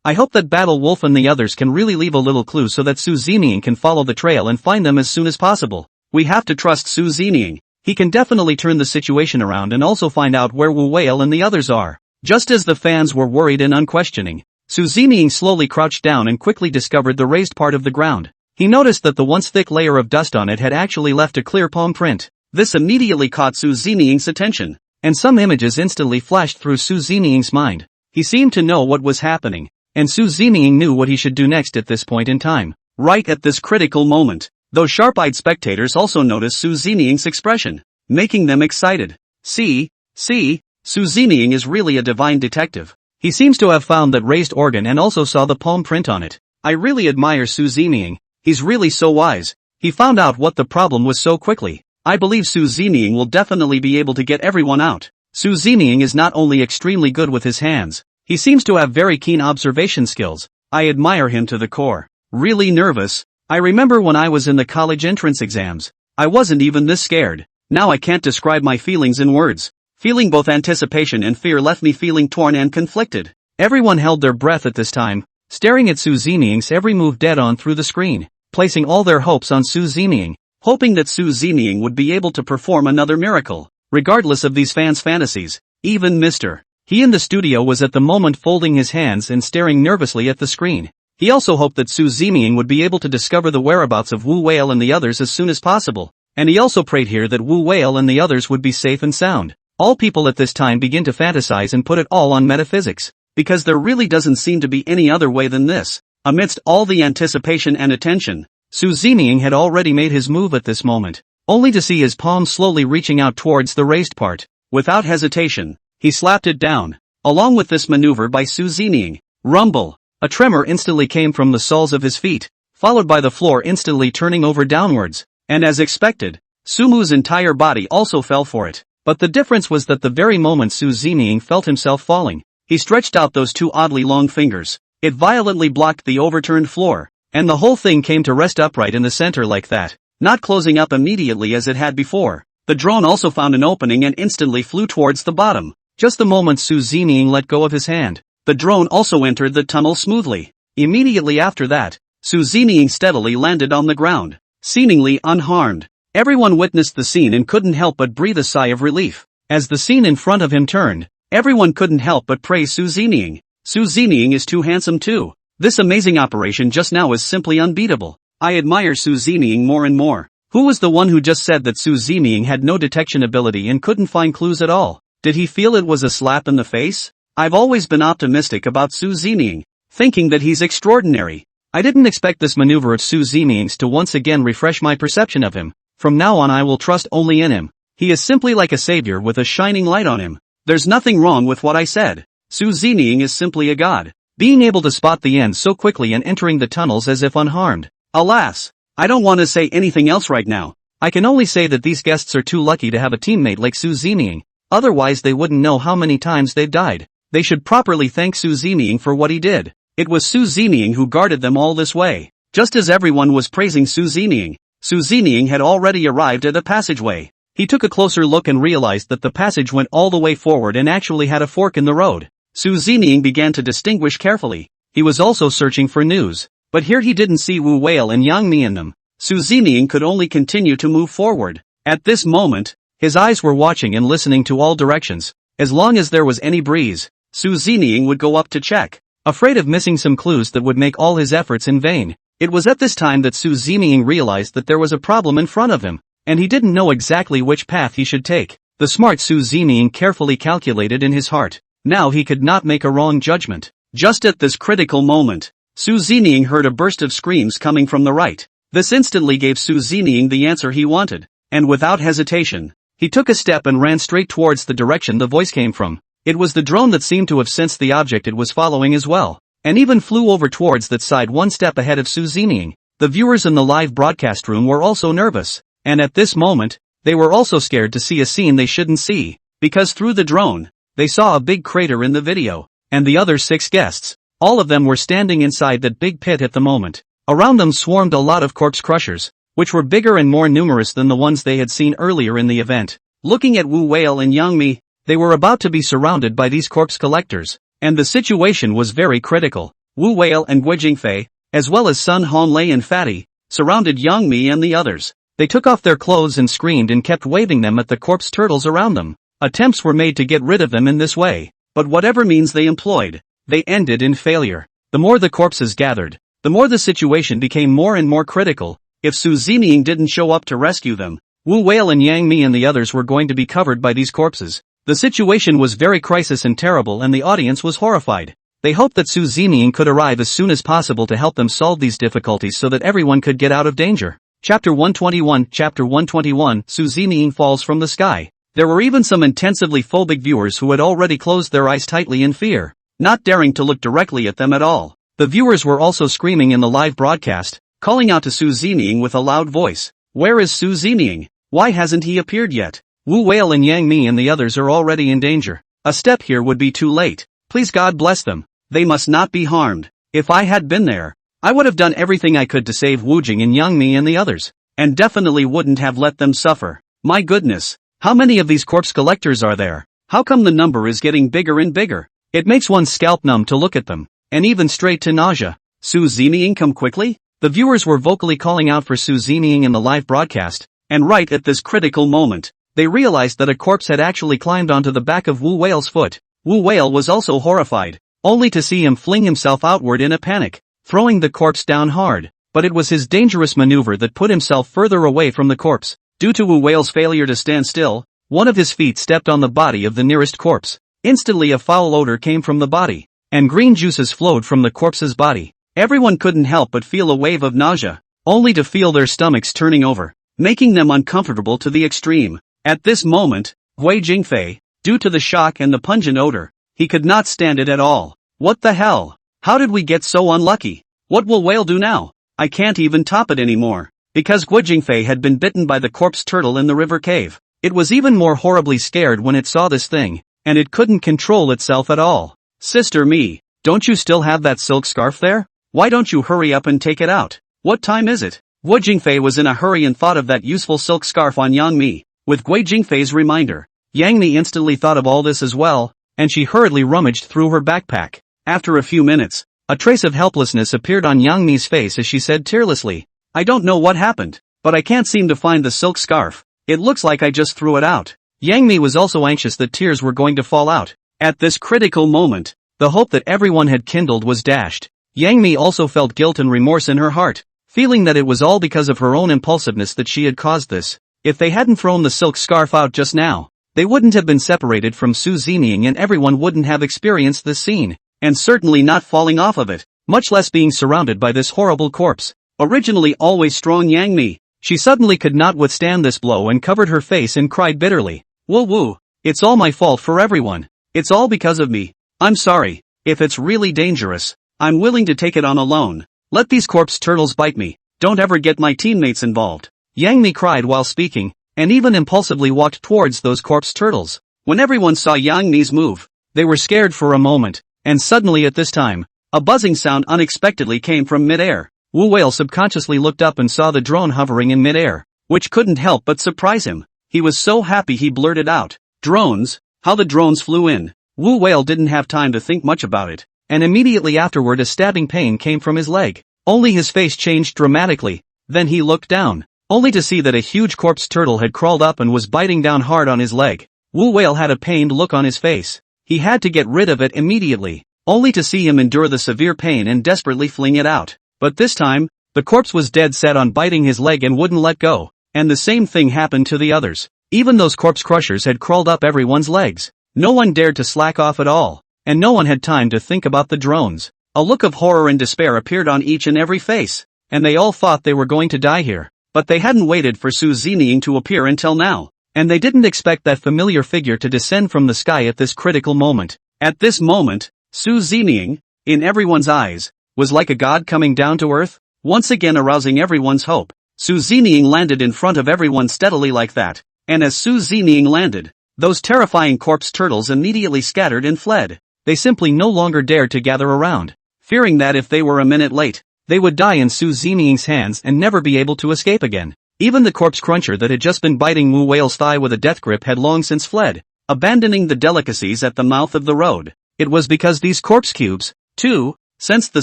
I hope that Battle Wolf and the others can really leave a little clue so that Su Zeming can follow the trail and find them as soon as possible. We have to trust Su Zeming. He can definitely turn the situation around and also find out where Wu Whale and the others are. Just as the fans were worried and unquestioning, Su Zeming slowly crouched down and quickly discovered the raised part of the ground. He noticed that the once thick layer of dust on it had actually left a clear palm print. This immediately caught Su Zeming's attention, and some images instantly flashed through Su Zeming's mind. He seemed to know what was happening, and Su Zeming knew what he should do next at this point in time. Right at this critical moment, those sharp-eyed spectators also noticed Su Zeming's expression, making them excited. See, Su Zeming is really a divine detective. He seems to have found that raised organ and also saw the palm print on it. I really admire Su Zeming. He's really so wise. He found out what the problem was so quickly. I believe Su Zeming will definitely be able to get everyone out. Su Zeming is not only extremely good with his hands, he seems to have very keen observation skills. I admire him to the core. Really nervous? I remember when I was in the college entrance exams. I wasn't even this scared. Now I can't describe my feelings in words. Feeling both anticipation and fear left me feeling torn and conflicted. Everyone held their breath at this time, staring at Su Zeming's every move dead on through the screen, placing all their hopes on Su Zeming, hoping that Su Zeming would be able to perform another miracle. Regardless of these fans' fantasies, even Mr. He in the studio was at the moment folding his hands and staring nervously at the screen. He also hoped that Su Zeming would be able to discover the whereabouts of Wu Whale and the others as soon as possible, and he also prayed here that Wu Whale and the others would be safe and sound. All people at this time begin to fantasize and put it all on metaphysics, because there really doesn't seem to be any other way than this. Amidst all the anticipation and attention, Su Zeming had already made his move at this moment, only to see his palm slowly reaching out towards the raised part. Without hesitation, he slapped it down. Along with this maneuver by Su Zeming, rumble, a tremor instantly came from the soles of his feet, followed by the floor instantly turning over downwards, and as expected, Sumu's entire body also fell for it. But the difference was that the very moment Su Zeming felt himself falling, he stretched out those two oddly long fingers. It violently blocked the overturned floor, and the whole thing came to rest upright in the center like that, not closing up immediately as it had before. The drone also found an opening and instantly flew towards the bottom. Just the moment Su Zeming let go of his hand, the drone also entered the tunnel smoothly. Immediately after that, Su Zeming steadily landed on the ground, seemingly unharmed. Everyone witnessed the scene and couldn't help but breathe a sigh of relief. As the scene in front of him turned, everyone couldn't help but praise Su Zeming. Su Zeming is too handsome too. This amazing operation just now is simply unbeatable. I admire Su Zeming more and more. Who was the one who just said that Su Zeming had no detection ability and couldn't find clues at all? Did he feel it was a slap in the face? I've always been optimistic about Su Zeming, thinking that he's extraordinary. I didn't expect this maneuver of Su Zeming's to once again refresh my perception of him. From now on I will trust only in him. He is simply like a savior with a shining light on him. There's nothing wrong with what I said. Su Zeming is simply a god, being able to spot the end so quickly and entering the tunnels as if unharmed. Alas, I don't want to say anything else right now. I can only say that these guests are too lucky to have a teammate like Su Zeming, otherwise they wouldn't know how many times they've died. They should properly thank Su Zeming for what he did. It was Su Zeming who guarded them all this way. Just as everyone was praising Su Zeming, Su Zeming had already arrived at the passageway. He took a closer look and realized that the passage went all the way forward and actually had a fork in the road. Su Zeming began to distinguish carefully. He was also searching for news, but here he didn't see Wu Whale and Yang Mi in them. Su Zeming could only continue to move forward. At this moment, his eyes were watching and listening to all directions. As long as there was any breeze, Su Zeming would go up to check, afraid of missing some clues that would make all his efforts in vain. It was at this time that Su Zeming realized that there was a problem in front of him, and he didn't know exactly which path he should take. The smart Su Zeming carefully calculated in his heart. Now he could not make a wrong judgment. Just at this critical moment, Su Zeming heard a burst of screams coming from the right. This instantly gave Su Zeming the answer he wanted, and without hesitation, he took a step and ran straight towards the direction the voice came from. It was the drone that seemed to have sensed the object it was following as well, and even flew over towards that side one step ahead of Su Zeming. The viewers in the live broadcast room were also nervous, and at this moment, they were also scared to see a scene they shouldn't see, because through the drone, they saw a big crater in the video, and the other 6 guests, all of them were standing inside that big pit at the moment. Around them swarmed a lot of corpse crushers, which were bigger and more numerous than the ones they had seen earlier in the event. Looking at Wu Whale and Yang Mi, they were about to be surrounded by these corpse collectors, and the situation was very critical. Wu Whale and Guo Jingfei, as well as Sun Honlei and Fatty, surrounded Yang Mi and the others. They took off their clothes and screamed and kept waving them at the corpse turtles around them. Attempts were made to get rid of them in this way, but whatever means they employed, they ended in failure. The more the corpses gathered, the more the situation became more and more critical. If Su Zeming didn't show up to rescue them, Wu Whale and Yang Mi and the others were going to be covered by these corpses. The situation was very crisis and terrible, and the audience was horrified. They hoped that Su Zeming could arrive as soon as possible to help them solve these difficulties so that everyone could get out of danger. Chapter 121 Chapter 121 Su Zeming falls from the sky. There were even some intensively phobic viewers who had already closed their eyes tightly in fear, not daring to look directly at them at all. The viewers were also screaming in the live broadcast, calling out to Su Zeming with a loud voice. Where is Su Zeming? Why hasn't he appeared yet? Wu Whale and Yang Mi and the others are already in danger. A step here would be too late. Please God bless them. They must not be harmed. If I had been there, I would have done everything I could to save Wu Jing and Yang Mi and the others, and definitely wouldn't have let them suffer. My goodness, how many of these corpse collectors are there? How come the number is getting bigger and bigger? It makes one's scalp numb to look at them, and even straight to nausea. Su Zeming, come quickly? The viewers were vocally calling out for Su Zeming in the live broadcast, and right at this critical moment, they realized that a corpse had actually climbed onto the back of Wu Whale's foot. Wu Whale was also horrified, only to see him fling himself outward in a panic, throwing the corpse down hard. But it was his dangerous maneuver that put himself further away from the corpse. Due to Wu Whale's failure to stand still, one of his feet stepped on the body of the nearest corpse. Instantly a foul odor came from the body, and green juices flowed from the corpse's body. Everyone couldn't help but feel a wave of nausea, only to feel their stomachs turning over, making them uncomfortable to the extreme. At this moment, Guo Jingfei, due to the shock and the pungent odor, he could not stand it at all. What the hell? How did we get so unlucky? What will Whale do now? I can't even top it anymore. Because Guo Jingfei had been bitten by the corpse turtle in the river cave, it was even more horribly scared when it saw this thing, and it couldn't control itself at all. Sister Me, don't you still have that silk scarf there? Why don't you hurry up and take it out? What time is it? Guo Jingfei was in a hurry and thought of that useful silk scarf on Yang Mi. With Guo Jingfei's reminder, Yang Mi instantly thought of all this as well, and she hurriedly rummaged through her backpack. After a few minutes, a trace of helplessness appeared on Yang Mi's face as she said tearlessly, I don't know what happened, but I can't seem to find the silk scarf. It looks like I just threw it out. Yang Mi was also anxious that tears were going to fall out. At this critical moment, the hope that everyone had kindled was dashed. Yang Mi also felt guilt and remorse in her heart, feeling that it was all because of her own impulsiveness that she had caused this. If they hadn't thrown the silk scarf out just now, they wouldn't have been separated from Su Zeming and everyone wouldn't have experienced this scene, and certainly not falling off of it, much less being surrounded by this horrible corpse. Originally always strong Yang Mi, she suddenly could not withstand this blow and covered her face and cried bitterly. Woo woo, it's all my fault for everyone. It's all because of me. I'm sorry. If it's really dangerous, I'm willing to take it on alone. Let these corpse turtles bite me. Don't ever get my teammates involved. Yang Mi cried while speaking, and even impulsively walked towards those corpse turtles. When everyone saw Yang Mi's move, they were scared for a moment, and suddenly at this time, a buzzing sound unexpectedly came from midair. Wu Whale subconsciously looked up and saw the drone hovering in midair, which couldn't help but surprise him. He was so happy he blurted out, drones, how the drones flew in. Wu Whale didn't have time to think much about it, and immediately afterward a stabbing pain came from his leg. Only his face changed dramatically, then he looked down, only to see that a huge corpse turtle had crawled up and was biting down hard on his leg. Wu Whale had a pained look on his face. He had to get rid of it immediately, only to see him endure the severe pain and desperately fling it out. But this time, the corpse was dead set on biting his leg and wouldn't let go, and the same thing happened to the others. Even those corpse crushers had crawled up everyone's legs. No one dared to slack off at all, and no one had time to think about the drones. A look of horror and despair appeared on each and every face, and they all thought they were going to die here. But they hadn't waited for Su Zeming to appear until now, and they didn't expect that familiar figure to descend from the sky at this critical moment. At this moment, Su Zeming, in everyone's eyes, was like a god coming down to earth, once again arousing everyone's hope. Su Zeming landed in front of everyone steadily like that, and as Su Zeming landed, those terrifying corpse turtles immediately scattered and fled. They simply no longer dared to gather around, fearing that if they were a minute late, they would die in Su Zeming's hands and never be able to escape again. Even the corpse cruncher that had just been biting Wu Whale's thigh with a death grip had long since fled, abandoning the delicacies at the mouth of the road. It was because these corpse cubes, too, sensed the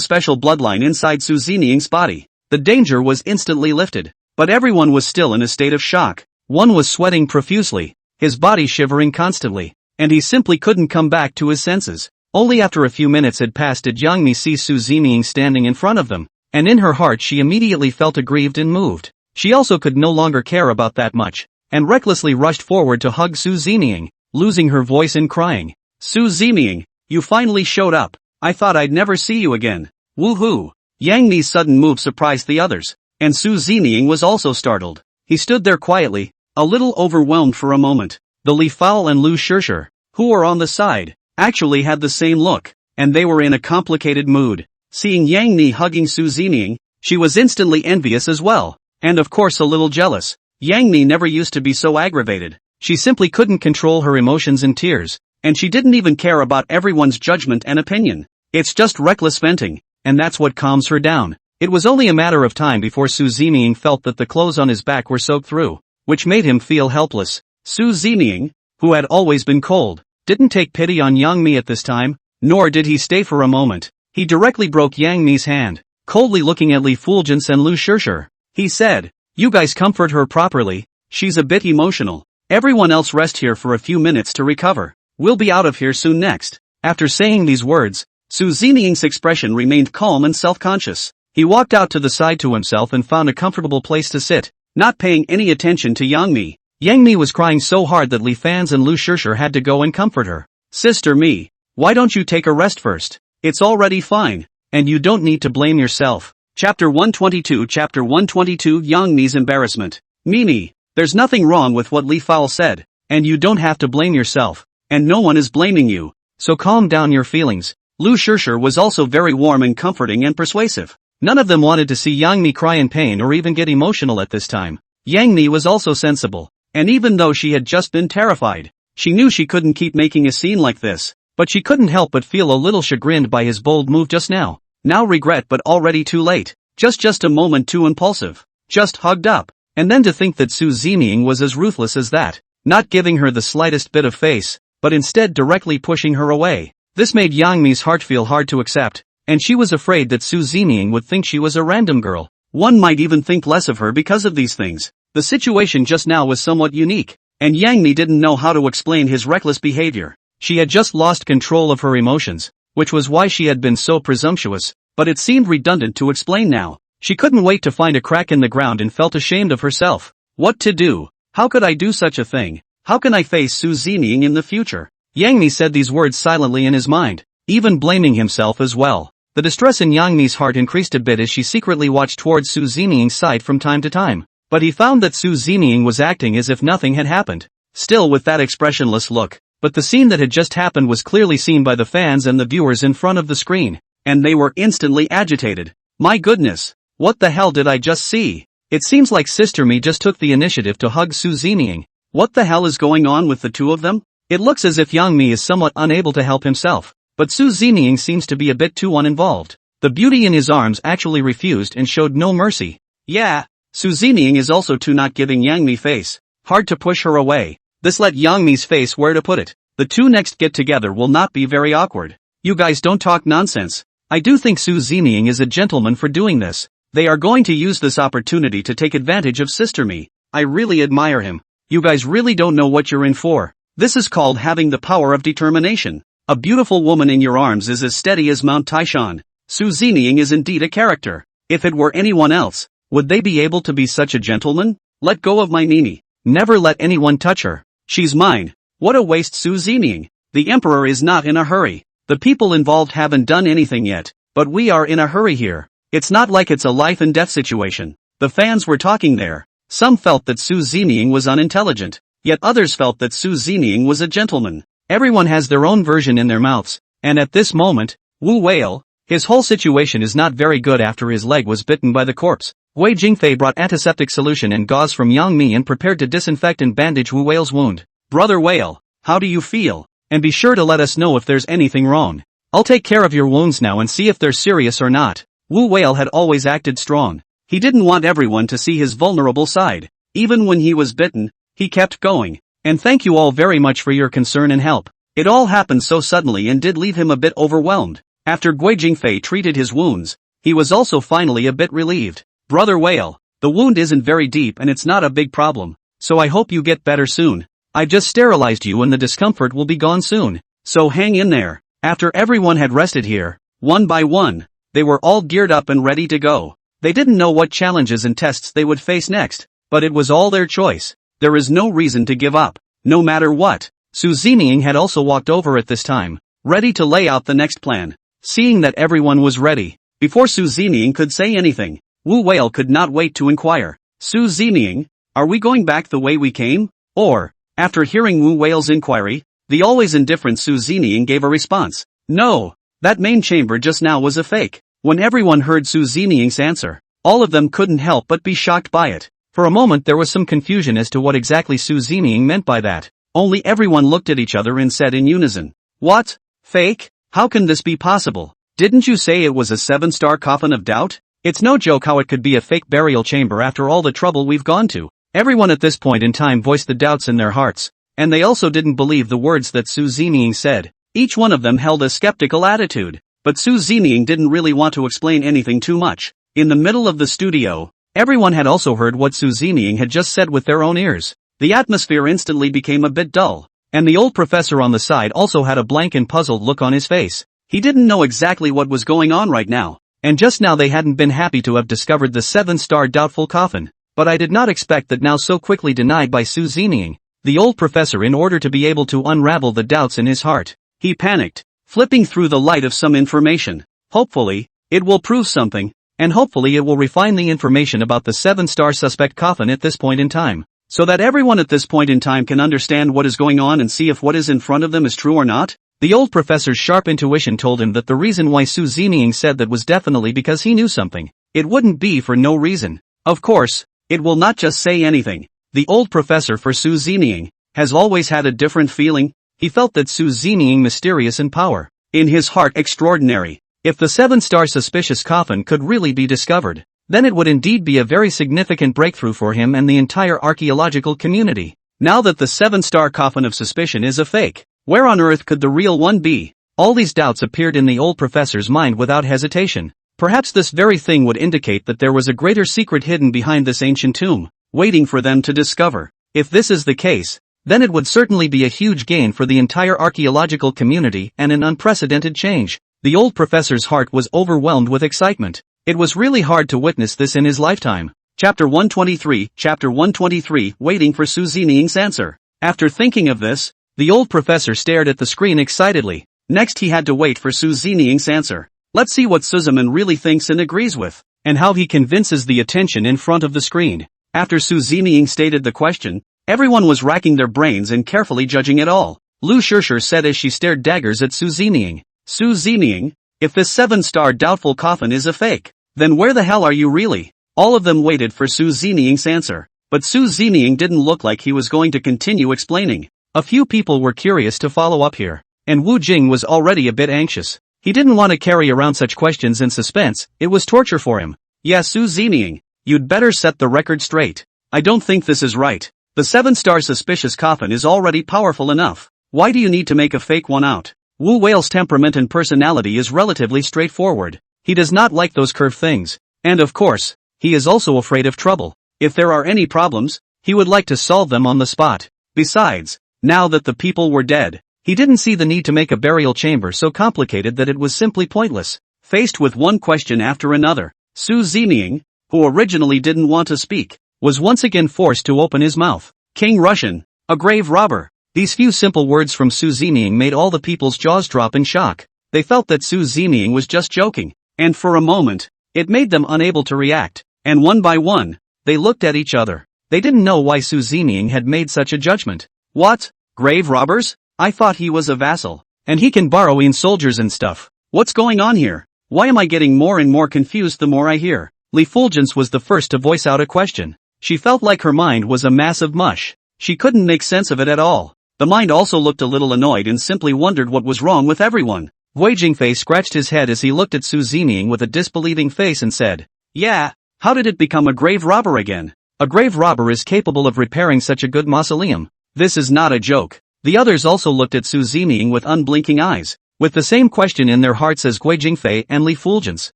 special bloodline inside Su Ziniying's body. The danger was instantly lifted. But everyone was still in a state of shock. One was sweating profusely, his body shivering constantly, and he simply couldn't come back to his senses. Only after a few minutes had passed did Yang Mi see Su Ziniying standing in front of them, and in her heart she immediately felt aggrieved and moved. She also could no longer care about that much, and recklessly rushed forward to hug Su Ziniying, losing her voice and crying. Su Ziniying, you finally showed up. I thought I'd never see you again. Woohoo! Yang Mi's sudden move surprised the others, and Su Ziniying was also startled. He stood there quietly, a little overwhelmed for a moment. The Li Fao and Lu Shishir, who were on the side, actually had the same look, and they were in a complicated mood. Seeing Yang Mi hugging Su Ziniying, she was instantly envious as well, and of course a little jealous. Yang Mi never used to be so aggravated. She simply couldn't control her emotions and tears, and she didn't even care about everyone's judgment and opinion. It's just reckless venting, and that's what calms her down. It was only a matter of time before Su Ziniying felt that the clothes on his back were soaked through, which made him feel helpless. Su Ziniying, who had always been cold, didn't take pity on Yang Mi at this time, nor did he stay for a moment. He directly broke Yang Mi's hand, coldly looking at Li Fulgence and Lu Shishir. He said, "You guys comfort her properly, she's a bit emotional. Everyone else rest here for a few minutes to recover. We'll be out of here soon next." After saying these words, Su Ziniying's expression remained calm and self-conscious. He walked out to the side to himself and found a comfortable place to sit, not paying any attention to Yang Mi. Yang Mi was crying so hard that Li Fans and Lu Shishir had to go and comfort her. "Sister Mi, why don't you take a rest first? It's already fine, and you don't need to blame yourself." Chapter 122 Yang Mi's embarrassment. "Mimi, there's nothing wrong with what Li Fao said, and you don't have to blame yourself, and no one is blaming you, so calm down your feelings." Lu Shishir was also very warm and comforting and persuasive. None of them wanted to see Yang Mi cry in pain or even get emotional at this time. Yang Mi was also sensible, and even though she had just been terrified, she knew she couldn't keep making a scene like this, but she couldn't help but feel a little chagrined by his bold move just now. Now regret but already too late. Just a moment too impulsive. Just hugged up. And then to think that Su Ziniying was as ruthless as that, not giving her the slightest bit of face, but instead directly pushing her away. This made Yang Mi's heart feel hard to accept, and she was afraid that Su Ziniying would think she was a random girl. One might even think less of her because of these things. The situation just now was somewhat unique, and Yang Mi didn't know how to explain his reckless behavior. She had just lost control of her emotions, which was why she had been so presumptuous, but it seemed redundant to explain now. She couldn't wait to find a crack in the ground and felt ashamed of herself. What to do? How could I do such a thing? How can I face Su Ziniying in the future? Yang Mi said these words silently in his mind, even blaming himself as well. The distress in Yang Mi's heart increased a bit as she secretly watched towards Su Ziniying's side from time to time. But he found that Su Ziniying was acting as if nothing had happened, still with that expressionless look. But the scene that had just happened was clearly seen by the fans and the viewers in front of the screen, and they were instantly agitated. My goodness, what the hell did I just see? It seems like Sister Mi just took the initiative to hug Su Ziniying. What the hell is going on with the two of them? It looks as if Yang Mi is somewhat unable to help himself, but Su Ziniying seems to be a bit too uninvolved. The beauty in his arms actually refused and showed no mercy. Yeah, Su Ziniying is also too not giving Yang Mi face. Hard to push her away. This let Yang Mi's face where to put it. The two next get together will not be very awkward. You guys don't talk nonsense. I do think Su Ziniying is a gentleman for doing this. They are going to use this opportunity to take advantage of Sister Mi. I really admire him. You guys really don't know what you're in for. This is called having the power of determination. A beautiful woman in your arms is as steady as Mount Taishan. Su Ziniying is indeed a character. If it were anyone else, would they be able to be such a gentleman? Let go of my Mimi. Never let anyone touch her. She's mine. What a waste, Su Ziniying. The Emperor is not in a hurry. The people involved haven't done anything yet, but we are in a hurry here. It's not like it's a life and death situation. The fans were talking there. Some felt that Su Ziniying was unintelligent, yet others felt that Su Ziniying was a gentleman. Everyone has their own version in their mouths, and at this moment, Wu Whale, his whole situation is not very good after his leg was bitten by the corpse. Guo Jingfei brought antiseptic solution and gauze from Yang Mi and prepared to disinfect and bandage Wu Whale's wound. Brother Whale, how do you feel? And be sure to let us know if there's anything wrong. I'll take care of your wounds now and see if they're serious or not. Wu Whale had always acted strong. He didn't want everyone to see his vulnerable side. Even when he was bitten, he kept going. And thank you all very much for your concern and help. It all happened so suddenly and did leave him a bit overwhelmed. After Guo Jingfei treated his wounds, he was also finally a bit relieved. Brother Whale, the wound isn't very deep and it's not a big problem, so I hope you get better soon. I just sterilized you and the discomfort will be gone soon, so hang in there. After everyone had rested here, one by one, they were all geared up and ready to go. They didn't know what challenges and tests they would face next, but it was all their choice. There is no reason to give up, no matter what. Zeming had also walked over at this time, ready to lay out the next plan. Seeing that everyone was ready, before Zeming could say anything, Wu Whale could not wait to inquire. Zeming, are we going back the way we came? Or, after hearing Wu Whale's inquiry, the always indifferent Zeming gave a response. No, that main chamber just now was a fake. When everyone heard Zeming's answer, all of them couldn't help but be shocked by it. For a moment there was some confusion as to what exactly Zeming meant by that. Only everyone looked at each other and said in unison, "What? Fake? How can this be possible? Didn't you say it was a 7-star coffin of doubt? It's no joke how it could be a fake burial chamber after all the trouble we've gone to." Everyone at this point in time voiced the doubts in their hearts, and they also didn't believe the words that Zeming said. Each one of them held a skeptical attitude, but Zeming didn't really want to explain anything too much. In the middle of the studio, everyone had also heard what Zeming had just said with their own ears. The atmosphere instantly became a bit dull, and the old professor on the side also had a blank and puzzled look on his face. He didn't know exactly what was going on right now, and just now they hadn't been happy to have discovered the 7-star doubtful coffin, but I did not expect that now so quickly denied by Zeming. The old professor, in order to be able to unravel the doubts in his heart, he panicked, flipping through the light of some information. Hopefully, it will prove something, and hopefully it will refine the information about the 7-star suspect coffin at this point in time, so that everyone at this point in time can understand what is going on and see if what is in front of them is true or not. The old professor's sharp intuition told him that the reason why Zeming said that was definitely because he knew something. It wouldn't be for no reason. Of course, it will not just say anything. The old professor for Zeming has always had a different feeling. He felt that Zeming mysterious in power, in his heart extraordinary. If the 7-star suspicious coffin could really be discovered, then it would indeed be a very significant breakthrough for him and the entire archaeological community. Now that the 7-star coffin of suspicion is a fake, where on earth could the real one be? All these doubts appeared in the old professor's mind without hesitation. Perhaps this very thing would indicate that there was a greater secret hidden behind this ancient tomb, waiting for them to discover. If this is the case, then it would certainly be a huge gain for the entire archaeological community and an unprecedented change. The old professor's heart was overwhelmed with excitement. It was really hard to witness this in his lifetime. Chapter 123, Waiting for Zeming's answer. After thinking of this, the old professor stared at the screen excitedly. Next he had to wait for Zeming's answer. Let's see what Zemin really thinks and agrees with, and how he convinces the attention in front of the screen. After Zeming stated the question, everyone was racking their brains and carefully judging it all. Lu Shishir said as she stared daggers at Zeming. Zeming, if this 7-star doubtful coffin is a fake, then where the hell are you really? All of them waited for Zeming's answer, but Zeming didn't look like he was going to continue explaining. A few people were curious to follow up here, and Wu Jing was already a bit anxious. He didn't want to carry around such questions in suspense, it was torture for him. Yeah, Zeming, you'd better set the record straight. I don't think this is right. The 7-star suspicious coffin is already powerful enough. Why do you need to make a fake one out? Wu Whale's temperament and personality is relatively straightforward. He does not like those curved things. And of course, he is also afraid of trouble. If there are any problems, he would like to solve them on the spot. Besides, now that the people were dead, he didn't see the need to make a burial chamber so complicated that it was simply pointless. Faced with one question after another, Zeming, who originally didn't want to speak, was once again forced to open his mouth. King Russian, a grave robber. These few simple words from Zeming made all the people's jaws drop in shock. They felt that Zeming was just joking, and for a moment, it made them unable to react, and one by one, they looked at each other. They didn't know why Zeming had made such a judgment. What? Grave robbers? I thought he was a vassal, and he can borrow in soldiers and stuff. What's going on here? Why am I getting more and more confused the more I hear? Li Fulgence was the first to voice out a question. She felt like her mind was a mass of mush. She couldn't make sense of it at all. The mind also looked a little annoyed and simply wondered what was wrong with everyone. Guo Jingfei scratched his head as he looked at Zeming with a disbelieving face and said, "Yeah, how did it become a grave robber again? A grave robber is capable of repairing such a good mausoleum. This is not a joke." The others also looked at Zeming with unblinking eyes. with the same question in their hearts as Guo Jingfei and Li Fulgence.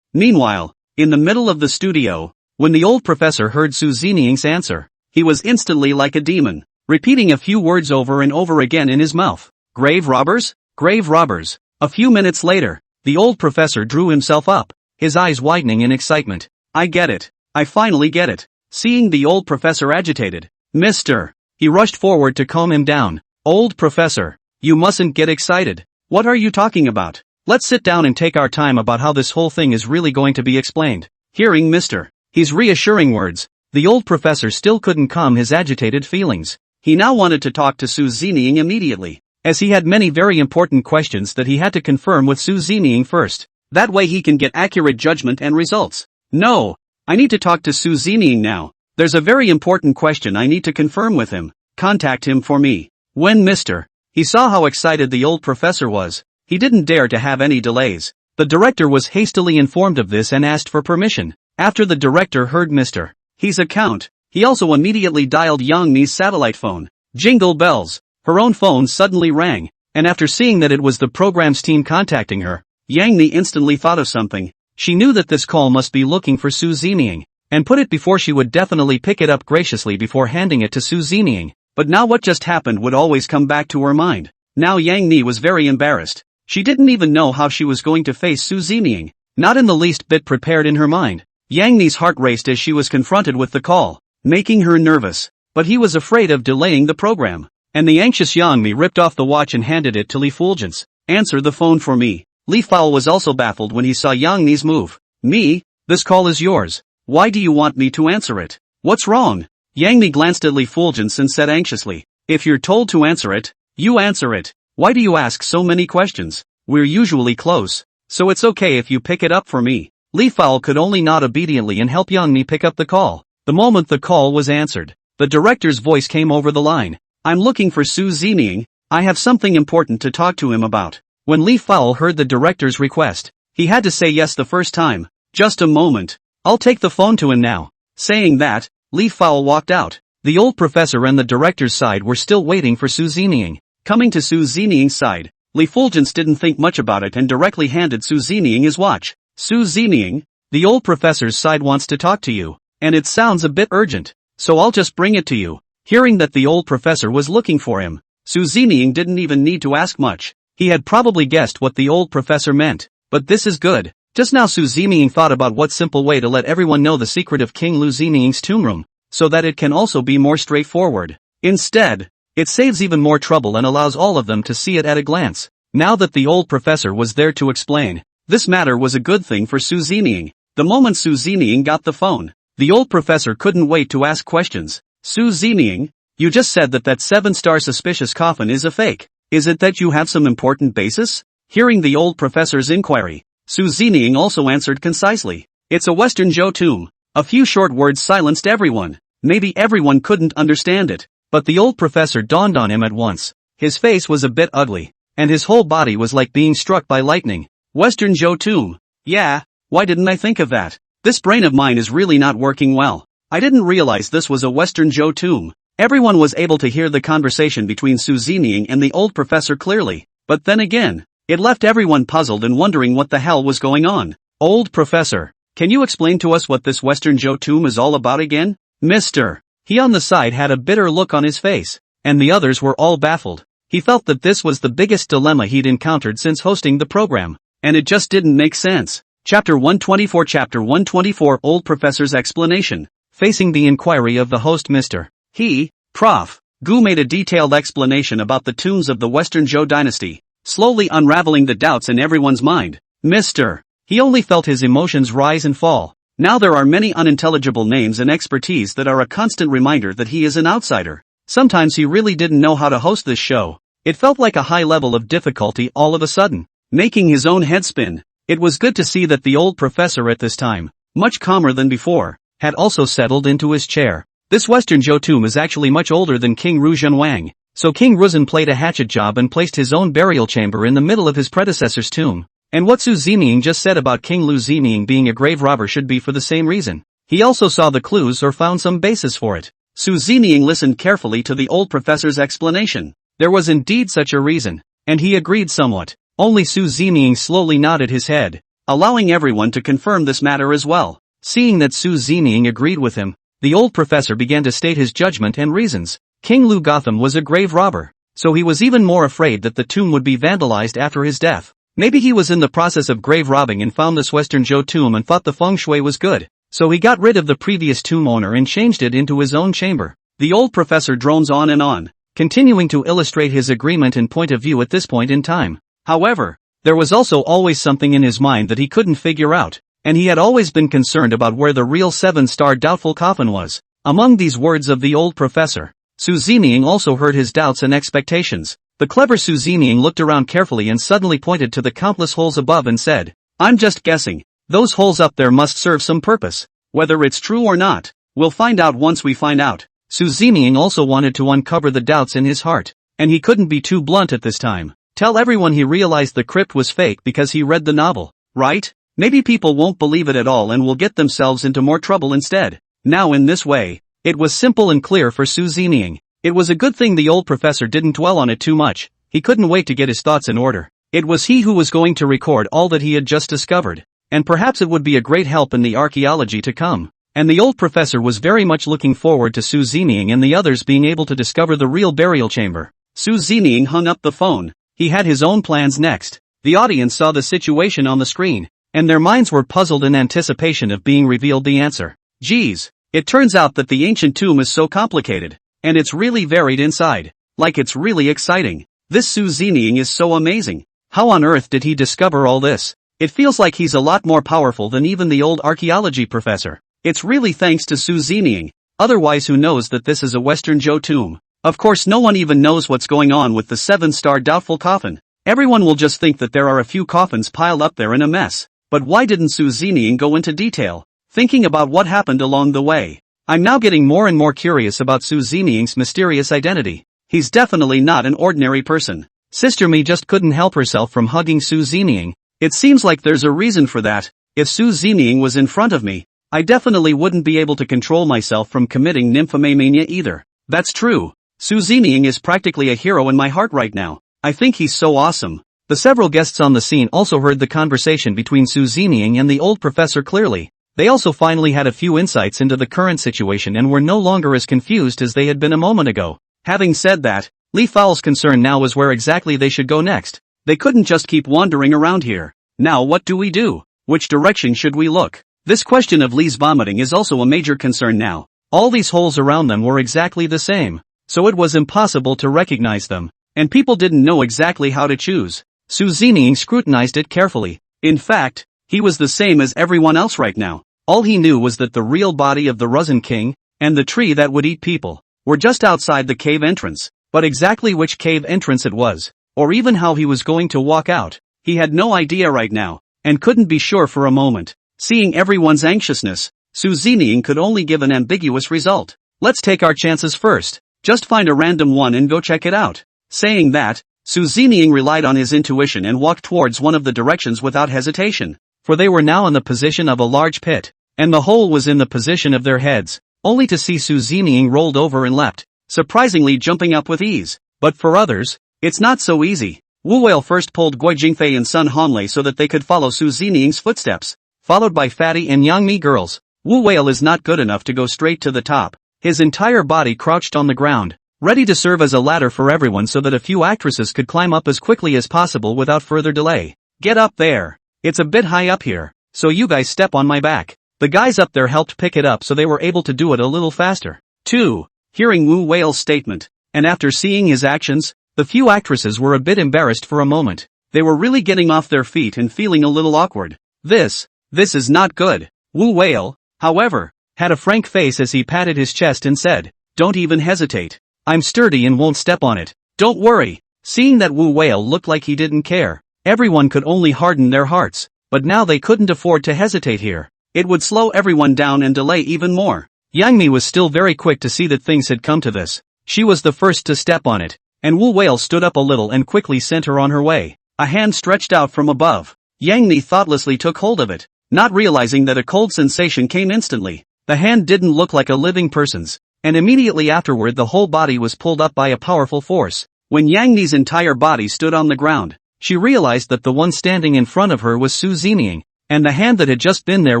Meanwhile, in the middle of the studio, when the old professor heard Su Ziniying's answer, he was instantly like a demon, repeating a few words over and over again in his mouth. Grave robbers? Grave robbers. A few minutes later, the old professor drew himself up, his eyes widening in excitement. I get it. I finally get it. Seeing the old professor agitated, Mr. He rushed forward to calm him down. Old professor, you mustn't get excited. What are you talking about? Let's sit down and take our time about how this whole thing is really going to be explained. Hearing Mr. He's reassuring words, the old professor still couldn't calm his agitated feelings. He now wanted to talk to Su Ziniying immediately, as he had many very important questions that he had to confirm with Su Ziniying first. That way he can get accurate judgment and results. No, I need to talk to Su Ziniying now. There's a very important question I need to confirm with him. Contact him for me. When Mr. He saw how excited the old professor was, he didn't dare to have any delays. The director was hastily informed of this and asked for permission. After the director heard Mr. He's account, he also immediately dialed Yang Ni's satellite phone. Jingle bells. Her own phone suddenly rang, and after seeing that it was the program's team contacting her, Yang Ni instantly thought of something. She knew that this call must be looking for Su Ziniying, and put it before she would definitely pick it up graciously before handing it to Su Ziniying. But now what just happened would always come back to her mind. Now Yang Ni was very embarrassed. She didn't even know how she was going to face Su Ziniying, not in the least bit prepared in her mind. Yang Ni's heart raced as she was confronted with the call, making her nervous, but he was afraid of delaying the program. And the anxious Yang Ni ripped off the watch and handed it to Li Fulgence. Answer the phone for me. Li Fowl was also baffled when he saw Yang Ni's move. Me? This call is yours. Why do you want me to answer it? What's wrong? Yang Ni glanced at Li Fulgence and said anxiously, if you're told to answer it, you answer it. Why do you ask so many questions? We're usually close, so it's okay if you pick it up for me. Li Fowl could only nod obediently and help Yang Ni pick up the call. The moment the call was answered, the director's voice came over the line. I'm looking for Su Ziniying. I have something important to talk to him about. When Li Fowl heard the director's request, he had to say yes the first time. Just a moment. I'll take the phone to him now. Saying that, Li Fowl walked out. The old professor and the director's side were still waiting for Su Ziniying. Coming to Su Ziniying's side, Li Fulgence didn't think much about it and directly handed Su Ziniying his watch. Su Ziniying, the old professor's side wants to talk to you, and it sounds a bit urgent, so I'll just bring it to you. Hearing that the old professor was looking for him, Su Ziniying didn't even need to ask much. He had probably guessed what the old professor meant, but this is good. Just now Su Ziniying thought about what simple way to let everyone know the secret of King Lu Ziniying's tomb room, so that it can also be more straightforward. Instead, it saves even more trouble and allows all of them to see it at a glance. Now that the old professor was there to explain, this matter was a good thing for Su Ziniying. The moment Su Ziniying got the phone, the old professor couldn't wait to ask questions. Su Ziniying, you just said that Seven-Star suspicious coffin is a fake. Is it that you have some important basis? Hearing the old professor's inquiry, Su Ziniying also answered concisely. It's a Western Zhou tomb. A few short words silenced everyone. Maybe everyone couldn't understand it, but the old professor dawned on him at once. His face was a bit ugly, and his whole body was like being struck by lightning. Western Zhou tomb. Yeah, why didn't I think of that? This brain of mine is really not working well. I didn't realize this was a Western Zhou tomb. Everyone was able to hear the conversation between Su Ziniying and the old professor clearly, but then again, it left everyone puzzled and wondering what the hell was going on. Old professor, can you explain to us what this Western Zhou tomb is all about again? Mr. He on the side had a bitter look on his face, and the others were all baffled. He felt that this was the biggest dilemma he'd encountered since hosting the program, and it just didn't make sense. Chapter 124 Chapter 124 Old Professor's Explanation. Facing the inquiry of the host Mr. He, Prof. Gu made a detailed explanation about the tombs of the Western Zhou dynasty, slowly unraveling the doubts in everyone's mind. Mr. He only felt his emotions rise and fall. Now there are many unintelligible names and expertise that are a constant reminder that he is an outsider. Sometimes he really didn't know how to host this show. It felt like a high level of difficulty all of a sudden, making his own head spin. It was good to see that the old professor at this time, much calmer than before, had also settled into his chair. This Western Zhou tomb is actually much older than King Ru Zhenwang, so King Ruzhen played a hatchet job and placed his own burial chamber in the middle of his predecessor's tomb. And what Su Ziniying just said about King Lu Ziniying being a grave robber should be for the same reason. He also saw the clues or found some basis for it. Su Ziniying listened carefully to the old professor's explanation. There was indeed such a reason, and he agreed somewhat. Only Su Zeming slowly nodded his head, allowing everyone to confirm this matter as well. Seeing that Su Zeming agreed with him, the old professor began to state his judgment and reasons. King Lu Gotham was a grave robber, so he was even more afraid that the tomb would be vandalized after his death. Maybe he was in the process of grave robbing and found this Western Zhou tomb and thought the feng shui was good, so he got rid of the previous tomb owner and changed it into his own chamber. The old professor drones on, continuing to illustrate his agreement and point of view at this point in time. However, there was also always something in his mind that he couldn't figure out, and he had always been concerned about where the real 7-star doubtful coffin was. Among these words of the old professor, Su Zeming also heard his doubts and expectations. The clever Su Zeming looked around carefully and suddenly pointed to the countless holes above and said, "I'm just guessing. Those holes up there must serve some purpose. Whether it's true or not, we'll find out once we find out." Su Zeming also wanted to uncover the doubts in his heart, and he couldn't be too blunt at this time. Tell everyone he realized the crypt was fake because he read the novel, right? Maybe people won't believe it at all and will get themselves into more trouble instead. Now in this way, it was simple and clear for Su Zeming. It was a good thing the old professor didn't dwell on it too much. He couldn't wait to get his thoughts in order. It was he who was going to record all that he had just discovered, and perhaps it would be a great help in the archaeology to come. And the old professor was very much looking forward to Su Zeming and the others being able to discover the real burial chamber. Su Zeming hung up the phone. He had his own plans next. The audience saw the situation on the screen, and their minds were puzzled in anticipation of being revealed the answer. Geez, it turns out that the ancient tomb is so complicated, and it's really varied inside. Like it's really exciting. This Su Zeming is so amazing. How on earth did he discover all this? It feels like he's a lot more powerful than even the old archaeology professor. It's really thanks to Su Zeming. Otherwise who knows that this is a Western Zhou tomb? Of course no one even knows what's going on with the 7-star doubtful coffin. Everyone will just think that there are a few coffins piled up there in a mess. But why didn't Su Zeming go into detail, thinking about what happened along the way? I'm now getting more and more curious about Su Zeming's mysterious identity. He's definitely not an ordinary person. Sister Mi just couldn't help herself from hugging Su Zeming. It seems like there's a reason for that. If Su Zeming was in front of me, I definitely wouldn't be able to control myself from committing nymphomania either. That's true. Su Zeming is practically a hero in my heart right now. I think he's so awesome. The several guests on the scene also heard the conversation between Su Zeming and the old professor clearly. They also finally had a few insights into the current situation and were no longer as confused as they had been a moment ago. Having said that, Li Fao's concern now was where exactly they should go next. They couldn't just keep wandering around here. Now what do we do? Which direction should we look? This question of Li's vomiting is also a major concern now. All these holes around them were exactly the same, so it was impossible to recognize them, and people didn't know exactly how to choose. Su Zeming scrutinized it carefully. In fact, he was the same as everyone else right now. All he knew was that the real body of the Russian king, and the tree that would eat people, were just outside the cave entrance. But exactly which cave entrance it was, or even how he was going to walk out, he had no idea right now, and couldn't be sure for a moment. Seeing everyone's anxiousness, Su Zeming could only give an ambiguous result. Let's take our chances first. Just find a random one and go check it out. Saying that, Su Zeming relied on his intuition and walked towards one of the directions without hesitation. For they were now in the position of a large pit, and the hole was in the position of their heads, only to see Su Zeming rolled over and leapt, surprisingly jumping up with ease. But for others, it's not so easy. Wu Whale first pulled Guo Jingfei and Sun Hanlei so that they could follow Su Zeming's footsteps, followed by Fatty and Yangmi girls. Wu Whale is not good enough to go straight to the top. His entire body crouched on the ground, ready to serve as a ladder for everyone so that a few actresses could climb up as quickly as possible without further delay. Get up there. It's a bit high up here, so you guys step on my back. The guys up there helped pick it up so they were able to do it a little faster. 2. Hearing Wu Whale's statement, and after seeing his actions, the few actresses were a bit embarrassed for a moment. They were really getting off their feet and feeling a little awkward. This is not good. Wu Whale, however, had a frank face as he patted his chest and said, "Don't even hesitate. I'm sturdy and won't step on it. Don't worry." Seeing that Wu Whale looked like he didn't care, everyone could only harden their hearts, but now they couldn't afford to hesitate here. It would slow everyone down and delay even more. Yangmi was still very quick to see that things had come to this. She was the first to step on it, and Wu Whale stood up a little and quickly sent her on her way. A hand stretched out from above. Yangmi thoughtlessly took hold of it, not realizing that a cold sensation came instantly. The hand didn't look like a living person's, and immediately afterward the whole body was pulled up by a powerful force. When Yangmi's entire body stood on the ground, she realized that the one standing in front of her was Su Zining, and the hand that had just been there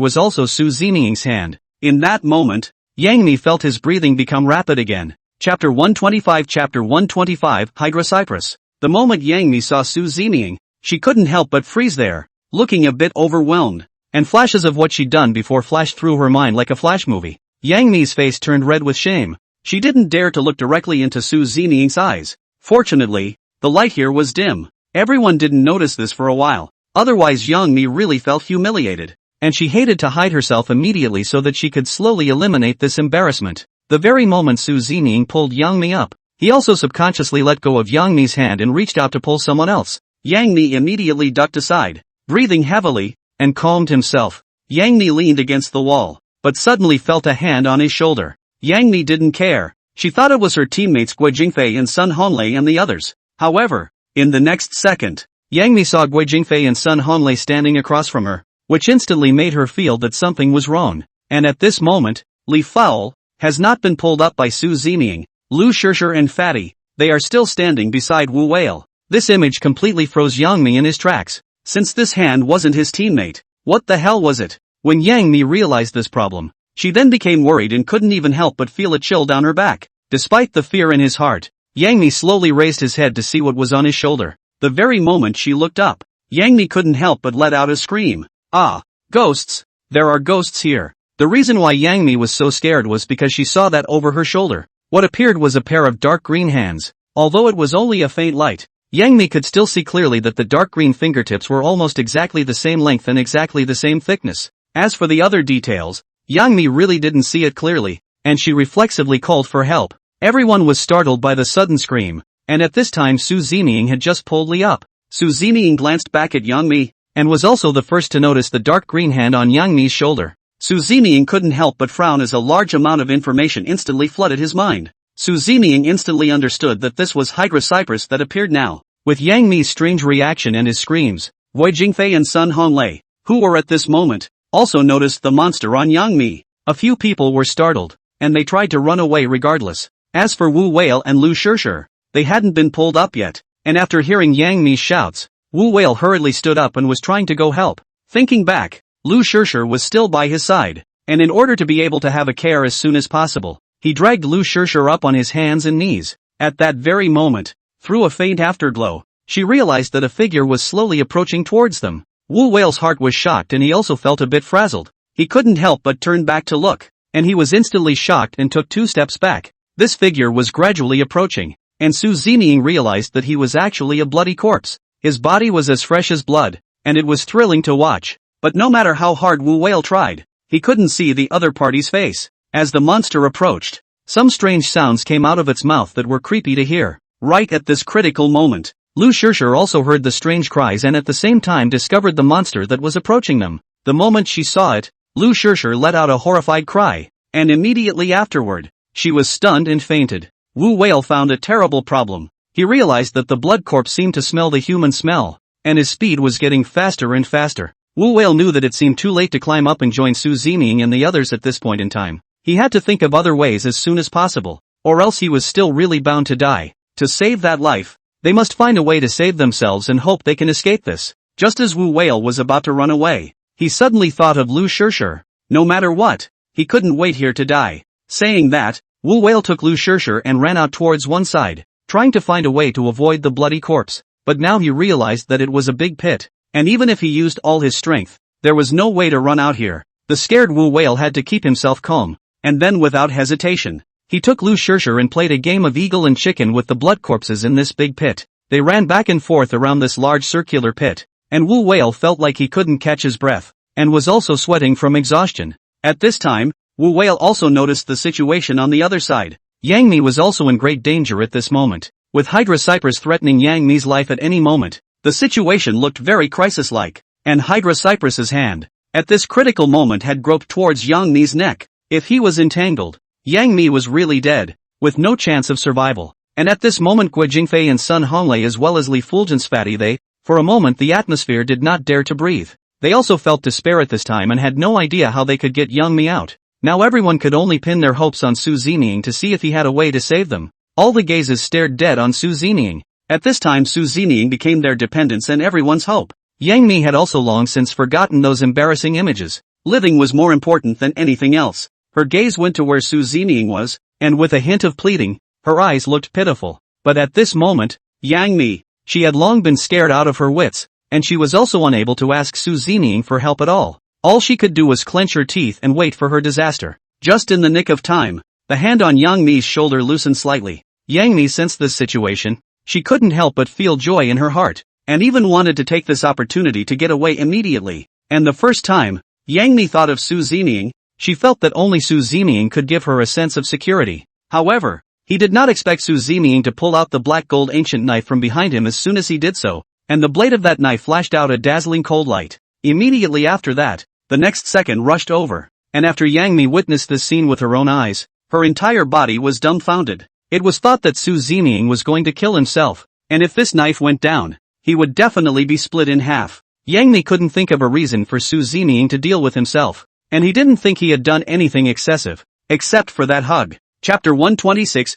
was also Su Zining's hand. In that moment, Yang Mi felt his breathing become rapid again. Chapter 125 Chapter 125 Hydra Cypress. The moment Yang Mi saw Su Zining, she couldn't help but freeze there, looking a bit overwhelmed, and flashes of what she'd done before flashed through her mind like a flash movie. Yang Mi's face turned red with shame. She didn't dare to look directly into Su Zining's eyes. Fortunately, the light here was dim. Everyone didn't notice this for a while. Otherwise Yang Mi really felt humiliated, and she hated to hide herself immediately so that she could slowly eliminate this embarrassment. The very moment Su Zining pulled Yang Mi up, he also subconsciously let go of Yang Mi's hand and reached out to pull someone else. Yang Mi immediately ducked aside, breathing heavily, and calmed himself. Yang Mi leaned against the wall, but suddenly felt a hand on his shoulder. Yang Mi didn't care. She thought it was her teammates Guo Jingfei and Sun Honlei and the others. However, in the next second, Yang Mi saw Guo Jingfei and Sun Honlei standing across from her, which instantly made her feel that something was wrong. And at this moment, Li Fowl has not been pulled up by Su Zining, Lu Shishir and Fatty. They are still standing beside Wu Whale. This image completely froze Yang Mi in his tracks. Since this hand wasn't his teammate, what the hell was it? When Yang Mi realized this problem, she then became worried and couldn't even help but feel a chill down her back. Despite the fear in his heart, Yang Mi slowly raised his head to see what was on his shoulder. The very moment she looked up, Yang Mi couldn't help but let out a scream. Ah, ghosts! There are ghosts here. The reason why Yang Mi was so scared was because she saw that over her shoulder, what appeared was a pair of dark green hands. Although it was only a faint light, Yang Mi could still see clearly that the dark green fingertips were almost exactly the same length and exactly the same thickness. As for the other details, Yang Mi really didn't see it clearly, and she reflexively called for help. Everyone was startled by the sudden scream, and at this time Su Zining had just pulled Li up. Su Zining glanced back at Yang Mi, and was also the first to notice the dark green hand on Yang Mi's shoulder. Su Zining couldn't help but frown as a large amount of information instantly flooded his mind. Su Zining instantly understood that this was Hydra Cypress that appeared now. With Yang Mi's strange reaction and his screams, Guo Jingfei and Sun Honlei, who were at this moment, also noticed the monster on Yang Mi. A few people were startled, and they tried to run away regardless. As for Wu Whale and Lu Shishir, they hadn't been pulled up yet, and after hearing Yang Mi's shouts, Wu Whale hurriedly stood up and was trying to go help. Thinking back, Lu Shishir was still by his side, and in order to be able to have a care as soon as possible, he dragged Lu Shishir up on his hands and knees. At that very moment, through a faint afterglow, she realized that a figure was slowly approaching towards them. Wu Whale's heart was shocked and he also felt a bit frazzled. He couldn't help but turn back to look, and he was instantly shocked and took 2 steps back. This figure was gradually approaching, and Su Zining realized that he was actually a bloody corpse. His body was as fresh as blood, and it was thrilling to watch. But no matter how hard Wu Whale tried, he couldn't see the other party's face. As the monster approached, some strange sounds came out of its mouth that were creepy to hear. Right at this critical moment, Lu Shishir also heard the strange cries and at the same time discovered the monster that was approaching them. The moment she saw it, Lu Shishir let out a horrified cry, and immediately afterward, she was stunned and fainted. Wu Whale found a terrible problem. He realized that the blood corpse seemed to smell the human smell, and his speed was getting faster and faster. Wu Whale knew that it seemed too late to climb up and join Su Zining and the others at this point in time. He had to think of other ways as soon as possible, or else he was still really bound to die. To save that life, they must find a way to save themselves and hope they can escape this. Just as Wu Whale was about to run away, he suddenly thought of Lu Shishir. No matter what, he couldn't wait here to die. Saying that, Wu Whale took Lu Shishir and ran out towards one side, trying to find a way to avoid the bloody corpse. But now he realized that it was a big pit, and even if he used all his strength, there was no way to run out here. The scared Wu Whale had to keep himself calm, and then without hesitation, he took Lu Shishir and played a game of eagle and chicken with the blood corpses in this big pit. They ran back and forth around this large circular pit, and Wu Whale felt like he couldn't catch his breath, and was also sweating from exhaustion. At this time, Wu Whale also noticed the situation on the other side. Yang Mi was also in great danger at this moment. With Hydra Cypress threatening Yang Mi's life at any moment, the situation looked very crisis-like, and Hydra Cypress's hand, at this critical moment had groped towards Yang Mi's neck. If he was entangled, Yang Mi was really dead, with no chance of survival. And at this moment Guo Jingfei and Sun Honlei as well as Li Fulgence Fatty for a moment the atmosphere did not dare to breathe. They also felt despair at this time and had no idea how they could get Yang Mi out. Now everyone could only pin their hopes on Su Zining to see if he had a way to save them. All the gazes stared dead on Su Zining. At this time Su Zining became their dependence and everyone's hope. Yang Mi had also long since forgotten those embarrassing images. Living was more important than anything else. Her gaze went to where Su Zining was, and with a hint of pleading, her eyes looked pitiful. But at this moment, Yang Mi, she had long been scared out of her wits, and she was also unable to ask Su Zining for help at all. All she could do was clench her teeth and wait for her disaster. Just in the nick of time, the hand on Yang Mi's shoulder loosened slightly. Yang Mi sensed this situation. She couldn't help but feel joy in her heart, and even wanted to take this opportunity to get away immediately. And the first time, Yang Mi thought of Su Zining, she felt that only Su Zining could give her a sense of security. However, he did not expect Su Zining to pull out the black gold ancient knife from behind him as soon as he did so, and the blade of that knife flashed out a dazzling cold light. Immediately after that, the next second rushed over, and after Yang Mi witnessed this scene with her own eyes, her entire body was dumbfounded. It was thought that Su Zining was going to kill himself, and if this knife went down, he would definitely be split in half. Yang Mi couldn't think of a reason for Su Zining to deal with himself, and he didn't think he had done anything excessive, except for that hug. Chapter 126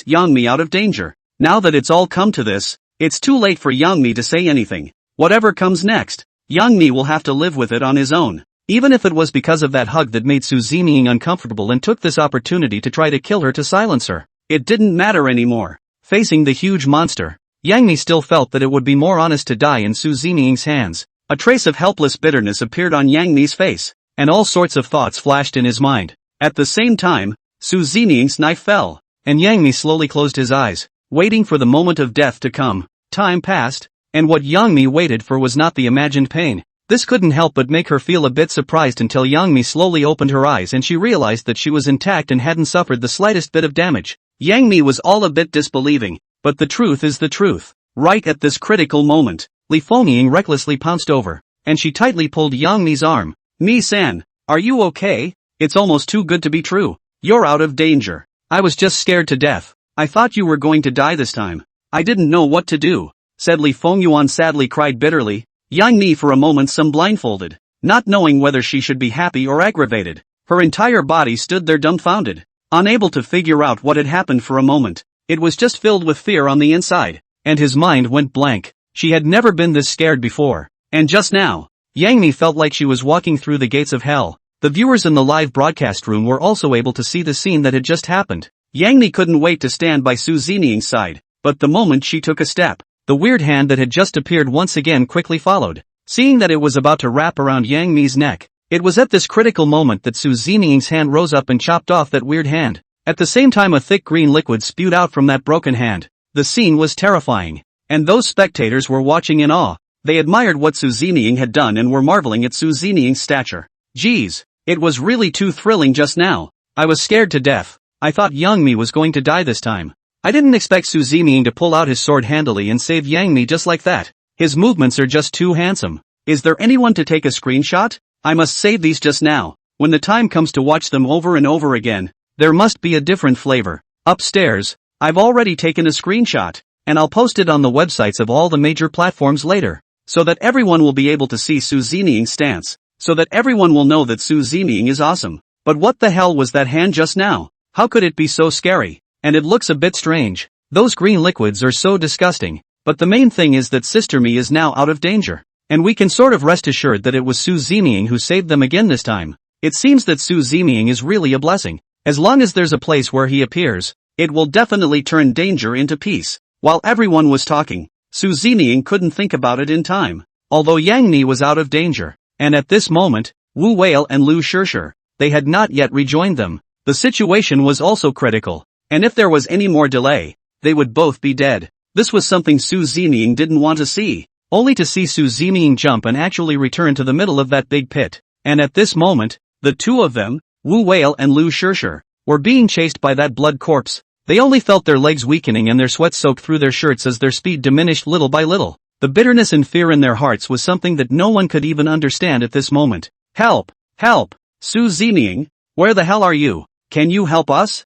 Yang Mi out of danger. Now that it's all come to this, it's too late for Yang Mi to say anything. Whatever comes next, Yang Mi will have to live with it on his own. Even if it was because of that hug that made Su Zining uncomfortable and took this opportunity to try to kill her to silence her, it didn't matter anymore. Facing the huge monster, Yang Mi still felt that it would be more honest to die in Su Zining's hands. A trace of helpless bitterness appeared on Yang Mi's face, and all sorts of thoughts flashed in his mind. At the same time, Su Zining's knife fell, and Yang Mi slowly closed his eyes, waiting for the moment of death to come. Time passed, and what Yang Mi waited for was not the imagined pain. This couldn't help but make her feel a bit surprised until Yang Mi slowly opened her eyes and she realized that she was intact and hadn't suffered the slightest bit of damage. Yang Mi was all a bit disbelieving, but the truth is the truth. Right at this critical moment, Li Fengying recklessly pounced over, and she tightly pulled Yang Mi's arm. Mi-san, are you okay? It's almost too good to be true. You're out of danger. I was just scared to death. I thought you were going to die this time. I didn't know what to do, said Li Fengyuan sadly cried bitterly. Yang Mi for a moment some blindfolded, not knowing whether she should be happy or aggravated. Her entire body stood there dumbfounded, unable to figure out what had happened for a moment. It was just filled with fear on the inside, and his mind went blank. She had never been this scared before, and just now, Yang Mi felt like she was walking through the gates of hell. The viewers in the live broadcast room were also able to see the scene that had just happened. Yang Mi couldn't wait to stand by Su Zining's side, but the moment she took a step, the weird hand that had just appeared once again quickly followed. Seeing that it was about to wrap around Yang Mi's neck, it was at this critical moment that Su Zining's hand rose up and chopped off that weird hand. At the same time a thick green liquid spewed out from that broken hand. The scene was terrifying, and those spectators were watching in awe. They admired what Su Zining had done and were marveling at Su Zining's stature. Geez, it was really too thrilling just now. I was scared to death. I thought Yang Mi was going to die this time. I didn't expect Su Zining to pull out his sword handily and save Yang Mi just like that. His movements are just too handsome. Is there anyone to take a screenshot? I must save these just now. When the time comes to watch them over and over again, there must be a different flavor. Upstairs, I've already taken a screenshot, and I'll post it on the websites of all the major platforms later, so that everyone will be able to see Su Zining's stance, so that everyone will know that Su Zining is awesome. But what the hell was that hand just now? How could it be so scary? And it looks a bit strange. Those green liquids are so disgusting. But the main thing is that Sister Mi is now out of danger. And we can sort of rest assured that it was Su Zining who saved them again this time. It seems that Su Zining is really a blessing. As long as there's a place where he appears, it will definitely turn danger into peace. While everyone was talking, Su Zining couldn't think about it in time. Although Yang Mi was out of danger, and at this moment, Wu Whale and Lu Shishir, they had not yet rejoined them. The situation was also critical. And if there was any more delay, they would both be dead. This was something Su Zining didn't want to see, only to see Su Zining jump and actually return to the middle of that big pit. And at this moment, the two of them, Wu Whale and Lu Shishir, were being chased by that blood corpse. They only felt their legs weakening and their sweat soaked through their shirts as their speed diminished little by little. The bitterness and fear in their hearts was something that no one could even understand at this moment. Help! Help! Su Zining, where the hell are you? Can you help us?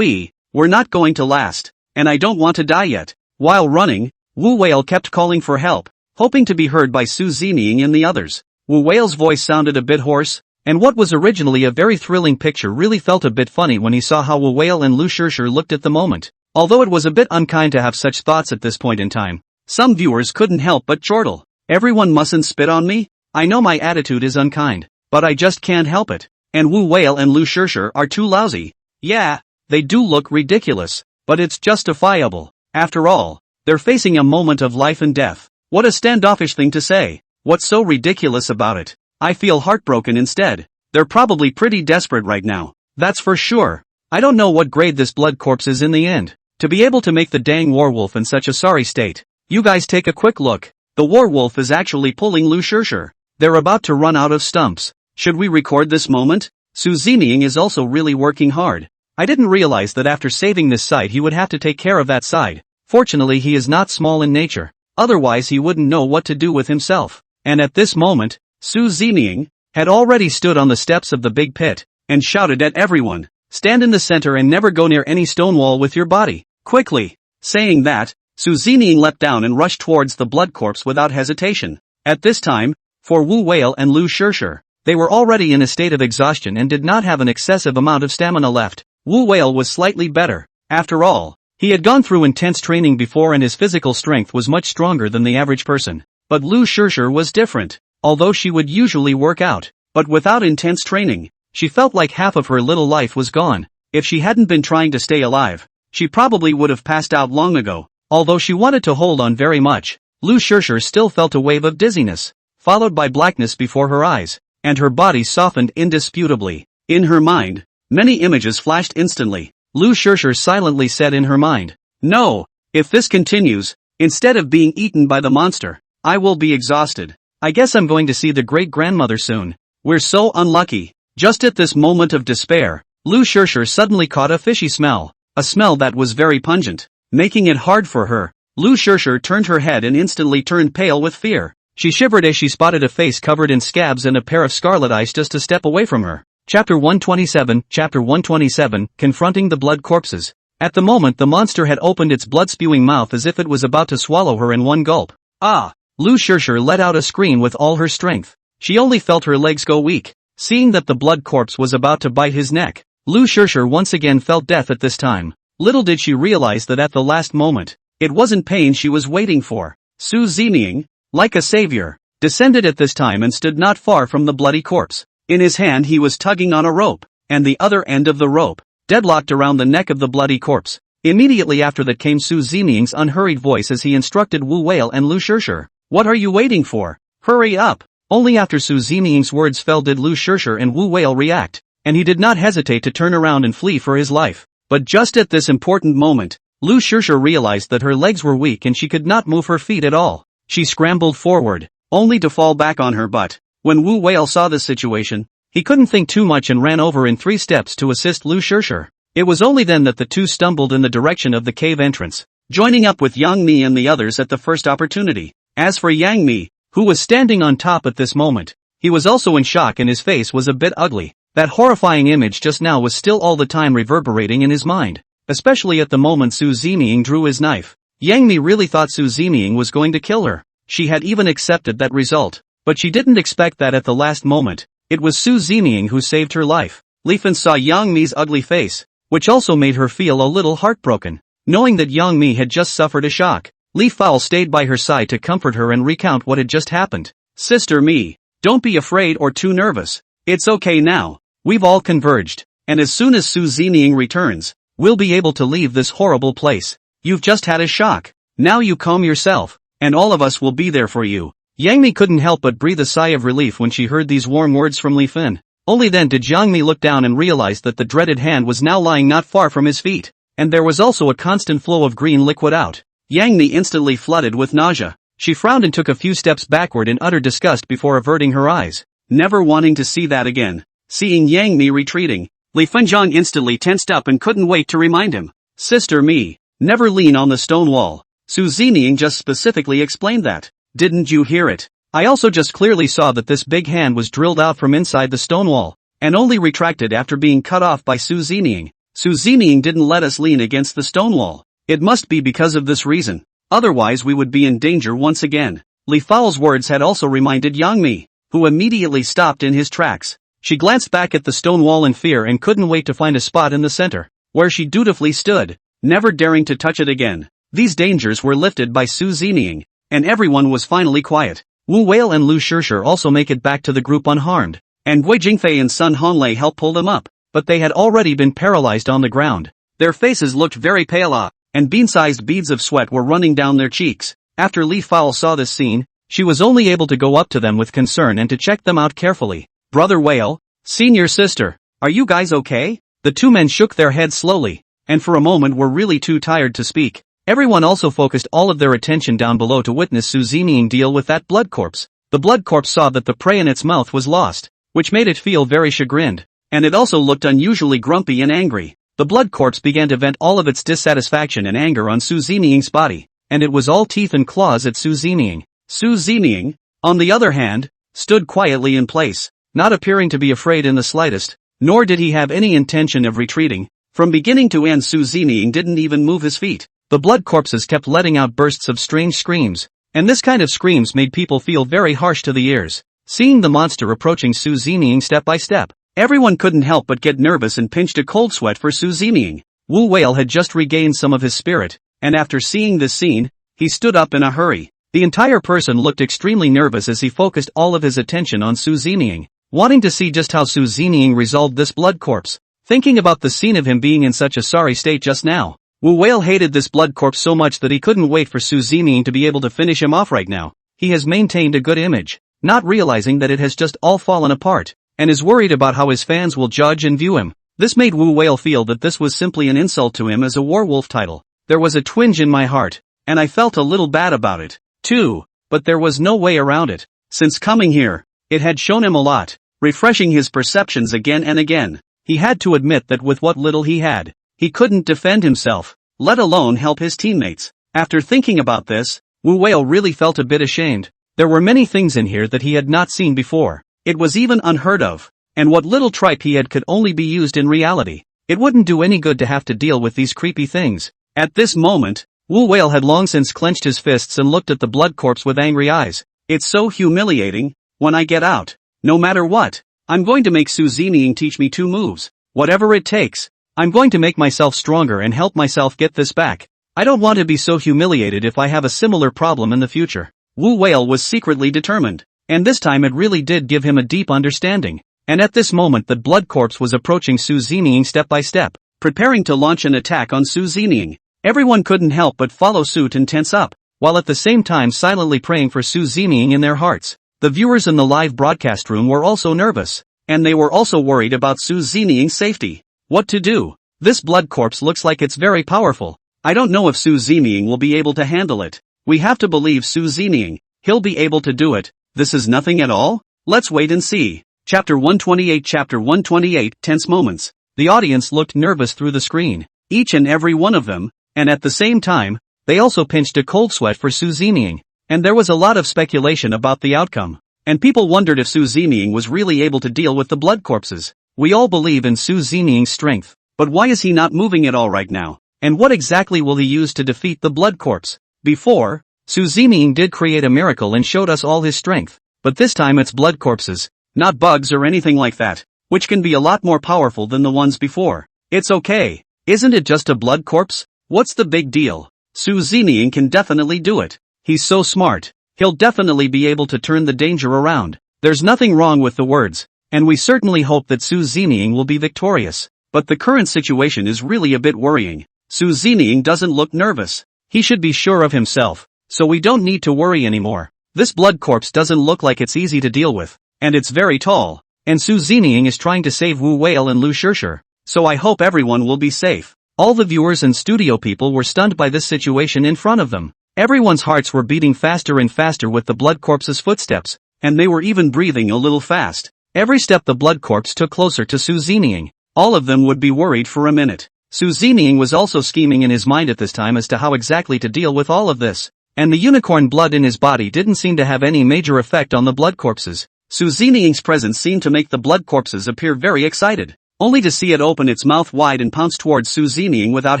We're not going to last, and I don't want to die yet. While running, Wu Whale kept calling for help, hoping to be heard by Su Zining and the others. Wu Whale's voice sounded a bit hoarse, and what was originally a very thrilling picture really felt a bit funny when he saw how Wu Whale and Lu Shishir looked at the moment. Although it was a bit unkind to have such thoughts at this point in time, some viewers couldn't help but chortle. Everyone mustn't spit on me? I know my attitude is unkind, but I just can't help it. And Wu Whale and Lu Shirshir are too lousy. Yeah, they do look ridiculous, but it's justifiable. After all, they're facing a moment of life and death. What a standoffish thing to say. What's so ridiculous about it? I feel heartbroken instead. They're probably pretty desperate right now. That's for sure. I don't know what grade this blood corpse is in the end. To be able to make the dang werewolf in such a sorry state. You guys take a quick look. The werewolf is actually pulling Lu Shirshir. They're about to run out of stumps. Should we record this moment? Su Zeming is also really working hard. I didn't realize that after saving this side he would have to take care of that side. Fortunately he is not small in nature. Otherwise he wouldn't know what to do with himself. And at this moment, Su Zeming had already stood on the steps of the big pit and shouted at everyone, "Stand in the center and never go near any stone wall with your body, quickly." Saying that, Su Zeming leapt down and rushed towards the blood corpse without hesitation. At this time, for Wu Whale and Lu Shirshir, they were already in a state of exhaustion and did not have an excessive amount of stamina left. Wu Whale was slightly better. After all, he had gone through intense training before and his physical strength was much stronger than the average person. But Lu Shirshir was different. Although she would usually work out, but without intense training, she felt like half of her little life was gone. If she hadn't been trying to stay alive, she probably would have passed out long ago. Although she wanted to hold on very much, Lu Shirshir still felt a wave of dizziness, followed by blackness before her eyes, and her body softened indisputably. In her mind, many images flashed instantly. Lu Shirshir silently said in her mind, "No, if this continues, instead of being eaten by the monster, I will be exhausted. I guess I'm going to see the great-grandmother soon. We're so unlucky." Just at this moment of despair, Lu Shirshir suddenly caught a fishy smell, a smell that was very pungent, making it hard for her. Lu Shirshir turned her head and instantly turned pale with fear. She shivered as she spotted a face covered in scabs and a pair of scarlet eyes just a step away from her. Chapter 127, Confronting the Blood Corpses. At the moment the monster had opened its blood-spewing mouth as if it was about to swallow her in one gulp. Ah! Lu Shirshir let out a scream with all her strength. She only felt her legs go weak. Seeing that the blood corpse was about to bite his neck, Lu Shirshir once again felt death at this time. Little did she realize that at the last moment, it wasn't pain she was waiting for. Su Zeming, like a savior, descended at this time and stood not far from the bloody corpse. In his hand he was tugging on a rope, and the other end of the rope, deadlocked around the neck of the bloody corpse. Immediately after that came Su Zeming's unhurried voice as he instructed Wu Whale and Lu Shirshir. "What are you waiting for? Hurry up!" Only after Su Zeming's words fell did Lu Shirshir and Wu Whale react, and he did not hesitate to turn around and flee for his life. But just at this important moment, Lu Shirshir realized that her legs were weak and she could not move her feet at all. She scrambled forward, only to fall back on her butt. When Wu Whale saw this situation, he couldn't think too much and ran over in 3 steps to assist Lu Shirshir. It was only then that the two stumbled in the direction of the cave entrance, joining up with Yang Mi and the others at the first opportunity. As for Yang Mi, who was standing on top at this moment, he was also in shock and his face was a bit ugly. That horrifying image just now was still all the time reverberating in his mind, especially at the moment Su Zeming drew his knife. Yang Mi really thought Su Zeming was going to kill her. She had even accepted that result, but she didn't expect that at the last moment, it was Su Zeming who saved her life. Li Fan saw Yang Mi's ugly face, which also made her feel a little heartbroken. Knowing that Yang Mi had just suffered a shock, Li Fan stayed by her side to comfort her and recount what had just happened. "Sister Mi, don't be afraid or too nervous. It's okay now. We've all converged, and as soon as Su Zeming returns, we'll be able to leave this horrible place. You've just had a shock. Now you calm yourself, and all of us will be there for you." Yang Mi couldn't help but breathe a sigh of relief when she heard these warm words from Li Fan. Only then did Yang Mi look down and realize that the dreaded hand was now lying not far from his feet, and there was also a constant flow of green liquid out. Yang Mi instantly flooded with nausea. She frowned and took a few steps backward in utter disgust before averting her eyes, never wanting to see that again. Seeing Yang Mi retreating, Li Fanzhang instantly tensed up and couldn't wait to remind him. "Sister Mi, never lean on the stone wall. Su Zeming just specifically explained that. Didn't you hear it? I also just clearly saw that this big hand was drilled out from inside the stone wall, and only retracted after being cut off by Su Zeming. Su Zeming didn't let us lean against the stone wall. It must be because of this reason. Otherwise we would be in danger once again." Li Fao's words had also reminded Yang Mi, who immediately stopped in his tracks. She glanced back at the stone wall in fear and couldn't wait to find a spot in the center, where she dutifully stood. never daring to touch it again. These dangers were lifted by Su Zining, and everyone was finally quiet. Wu Whale and Lu Shishir also make it back to the group unharmed, and Guo Jingfei and Sun Honlei help pull them up, but they had already been paralyzed on the ground. Their faces looked very pale, and bean-sized beads of sweat were running down their cheeks. After Li Fowl saw this scene, she was only able to go up to them with concern and to check them out carefully. Brother Whale, senior sister, are you guys okay? The two men shook their heads slowly, and for a moment were really too tired to speak. Everyone also focused all of their attention down below to witness Su Zining deal with that blood corpse. The blood corpse saw that the prey in its mouth was lost, which made it feel very chagrined, and it also looked unusually grumpy and angry. The blood corpse began to vent all of its dissatisfaction and anger on Su Zining's body, and it was all teeth and claws at Su Zining. Su Zining, on the other hand, stood quietly in place, not appearing to be afraid in the slightest, nor did he have any intention of retreating. From beginning to end Su Zining didn't even move his feet. The blood corpses kept letting out bursts of strange screams, and this kind of screams made people feel very harsh to the ears. Seeing the monster approaching Su Zining step by step, everyone couldn't help but get nervous and pinched a cold sweat for Su Zining. Wu Whale had just regained some of his spirit, and after seeing this scene, he stood up in a hurry. The entire person looked extremely nervous as he focused all of his attention on Su Zining, wanting to see just how Su Zining resolved this blood corpse. Thinking about the scene of him being in such a sorry state just now, Wu Whale hated this blood corpse so much that he couldn't wait for Su Zining to be able to finish him off right now. He has maintained a good image, not realizing that it has just all fallen apart, and is worried about how his fans will judge and view him. This made Wu Whale feel that this was simply an insult to him as a werewolf title. There was a twinge in my heart, and I felt a little bad about it, too, but there was no way around it. Since coming here, it had shown him a lot, refreshing his perceptions again and again. He had to admit that with what little he had, he couldn't defend himself, let alone help his teammates. After thinking about this, Wu Whale really felt a bit ashamed. There were many things in here that he had not seen before. It was even unheard of, and what little tripe he had could only be used in reality. It wouldn't do any good to have to deal with these creepy things. At this moment, Wu Whale had long since clenched his fists and looked at the blood corpse with angry eyes. It's so humiliating. When I get out, no matter what, I'm going to make Su Zining teach me 2 moves. Whatever it takes. I'm going to make myself stronger and help myself get this back. I don't want to be so humiliated if I have a similar problem in the future. Wu Whale was secretly determined, and this time it really did give him a deep understanding. And at this moment that blood corpse was approaching Su Zining step by step, preparing to launch an attack on Su Zining. Everyone couldn't help but follow suit and tense up, while at the same time silently praying for Su Zining in their hearts. The viewers in the live broadcast room were also nervous, and they were also worried about Su Zining's safety. What to do? This blood corpse looks like it's very powerful. I don't know if Su Zining will be able to handle it. We have to believe Su Zining. He'll be able to do it. This is nothing at all? Let's wait and see. Chapter 128 Chapter 128 Tense Moments. The audience looked nervous through the screen, each and every one of them, and at the same time, they also pinched a cold sweat for Su Zining, and there was a lot of speculation about the outcome, and people wondered if Su Zining was really able to deal with the blood corpses. We all believe in Su Zining's strength, but why is he not moving at all right now? And what exactly will he use to defeat the blood corpse? Before, Su Zining did create a miracle and showed us all his strength, but this time it's blood corpses, not bugs or anything like that, which can be a lot more powerful than the ones before. It's okay. Isn't it just a blood corpse? What's the big deal? Su Zining can definitely do it. He's so smart. He'll definitely be able to turn the danger around. There's nothing wrong with the words, and we certainly hope that Su Zining will be victorious. But the current situation is really a bit worrying. Su Zining doesn't look nervous. He should be sure of himself, so we don't need to worry anymore. This blood corpse doesn't look like it's easy to deal with, and it's very tall. And Su Zining is trying to save Wu Whale and Lu Shishir, so I hope everyone will be safe. All the viewers and studio people were stunned by this situation in front of them. Everyone's hearts were beating faster and faster with the blood corpse's footsteps, and they were even breathing a little fast. Every step the blood corpse took closer to Su Zining, all of them would be worried for a minute. Su Zining was also scheming in his mind at this time as to how exactly to deal with all of this, and the unicorn blood in his body didn't seem to have any major effect on the blood corpses. Su Zining's presence seemed to make the blood corpses appear very excited, only to see it open its mouth wide and pounce towards Su Zining without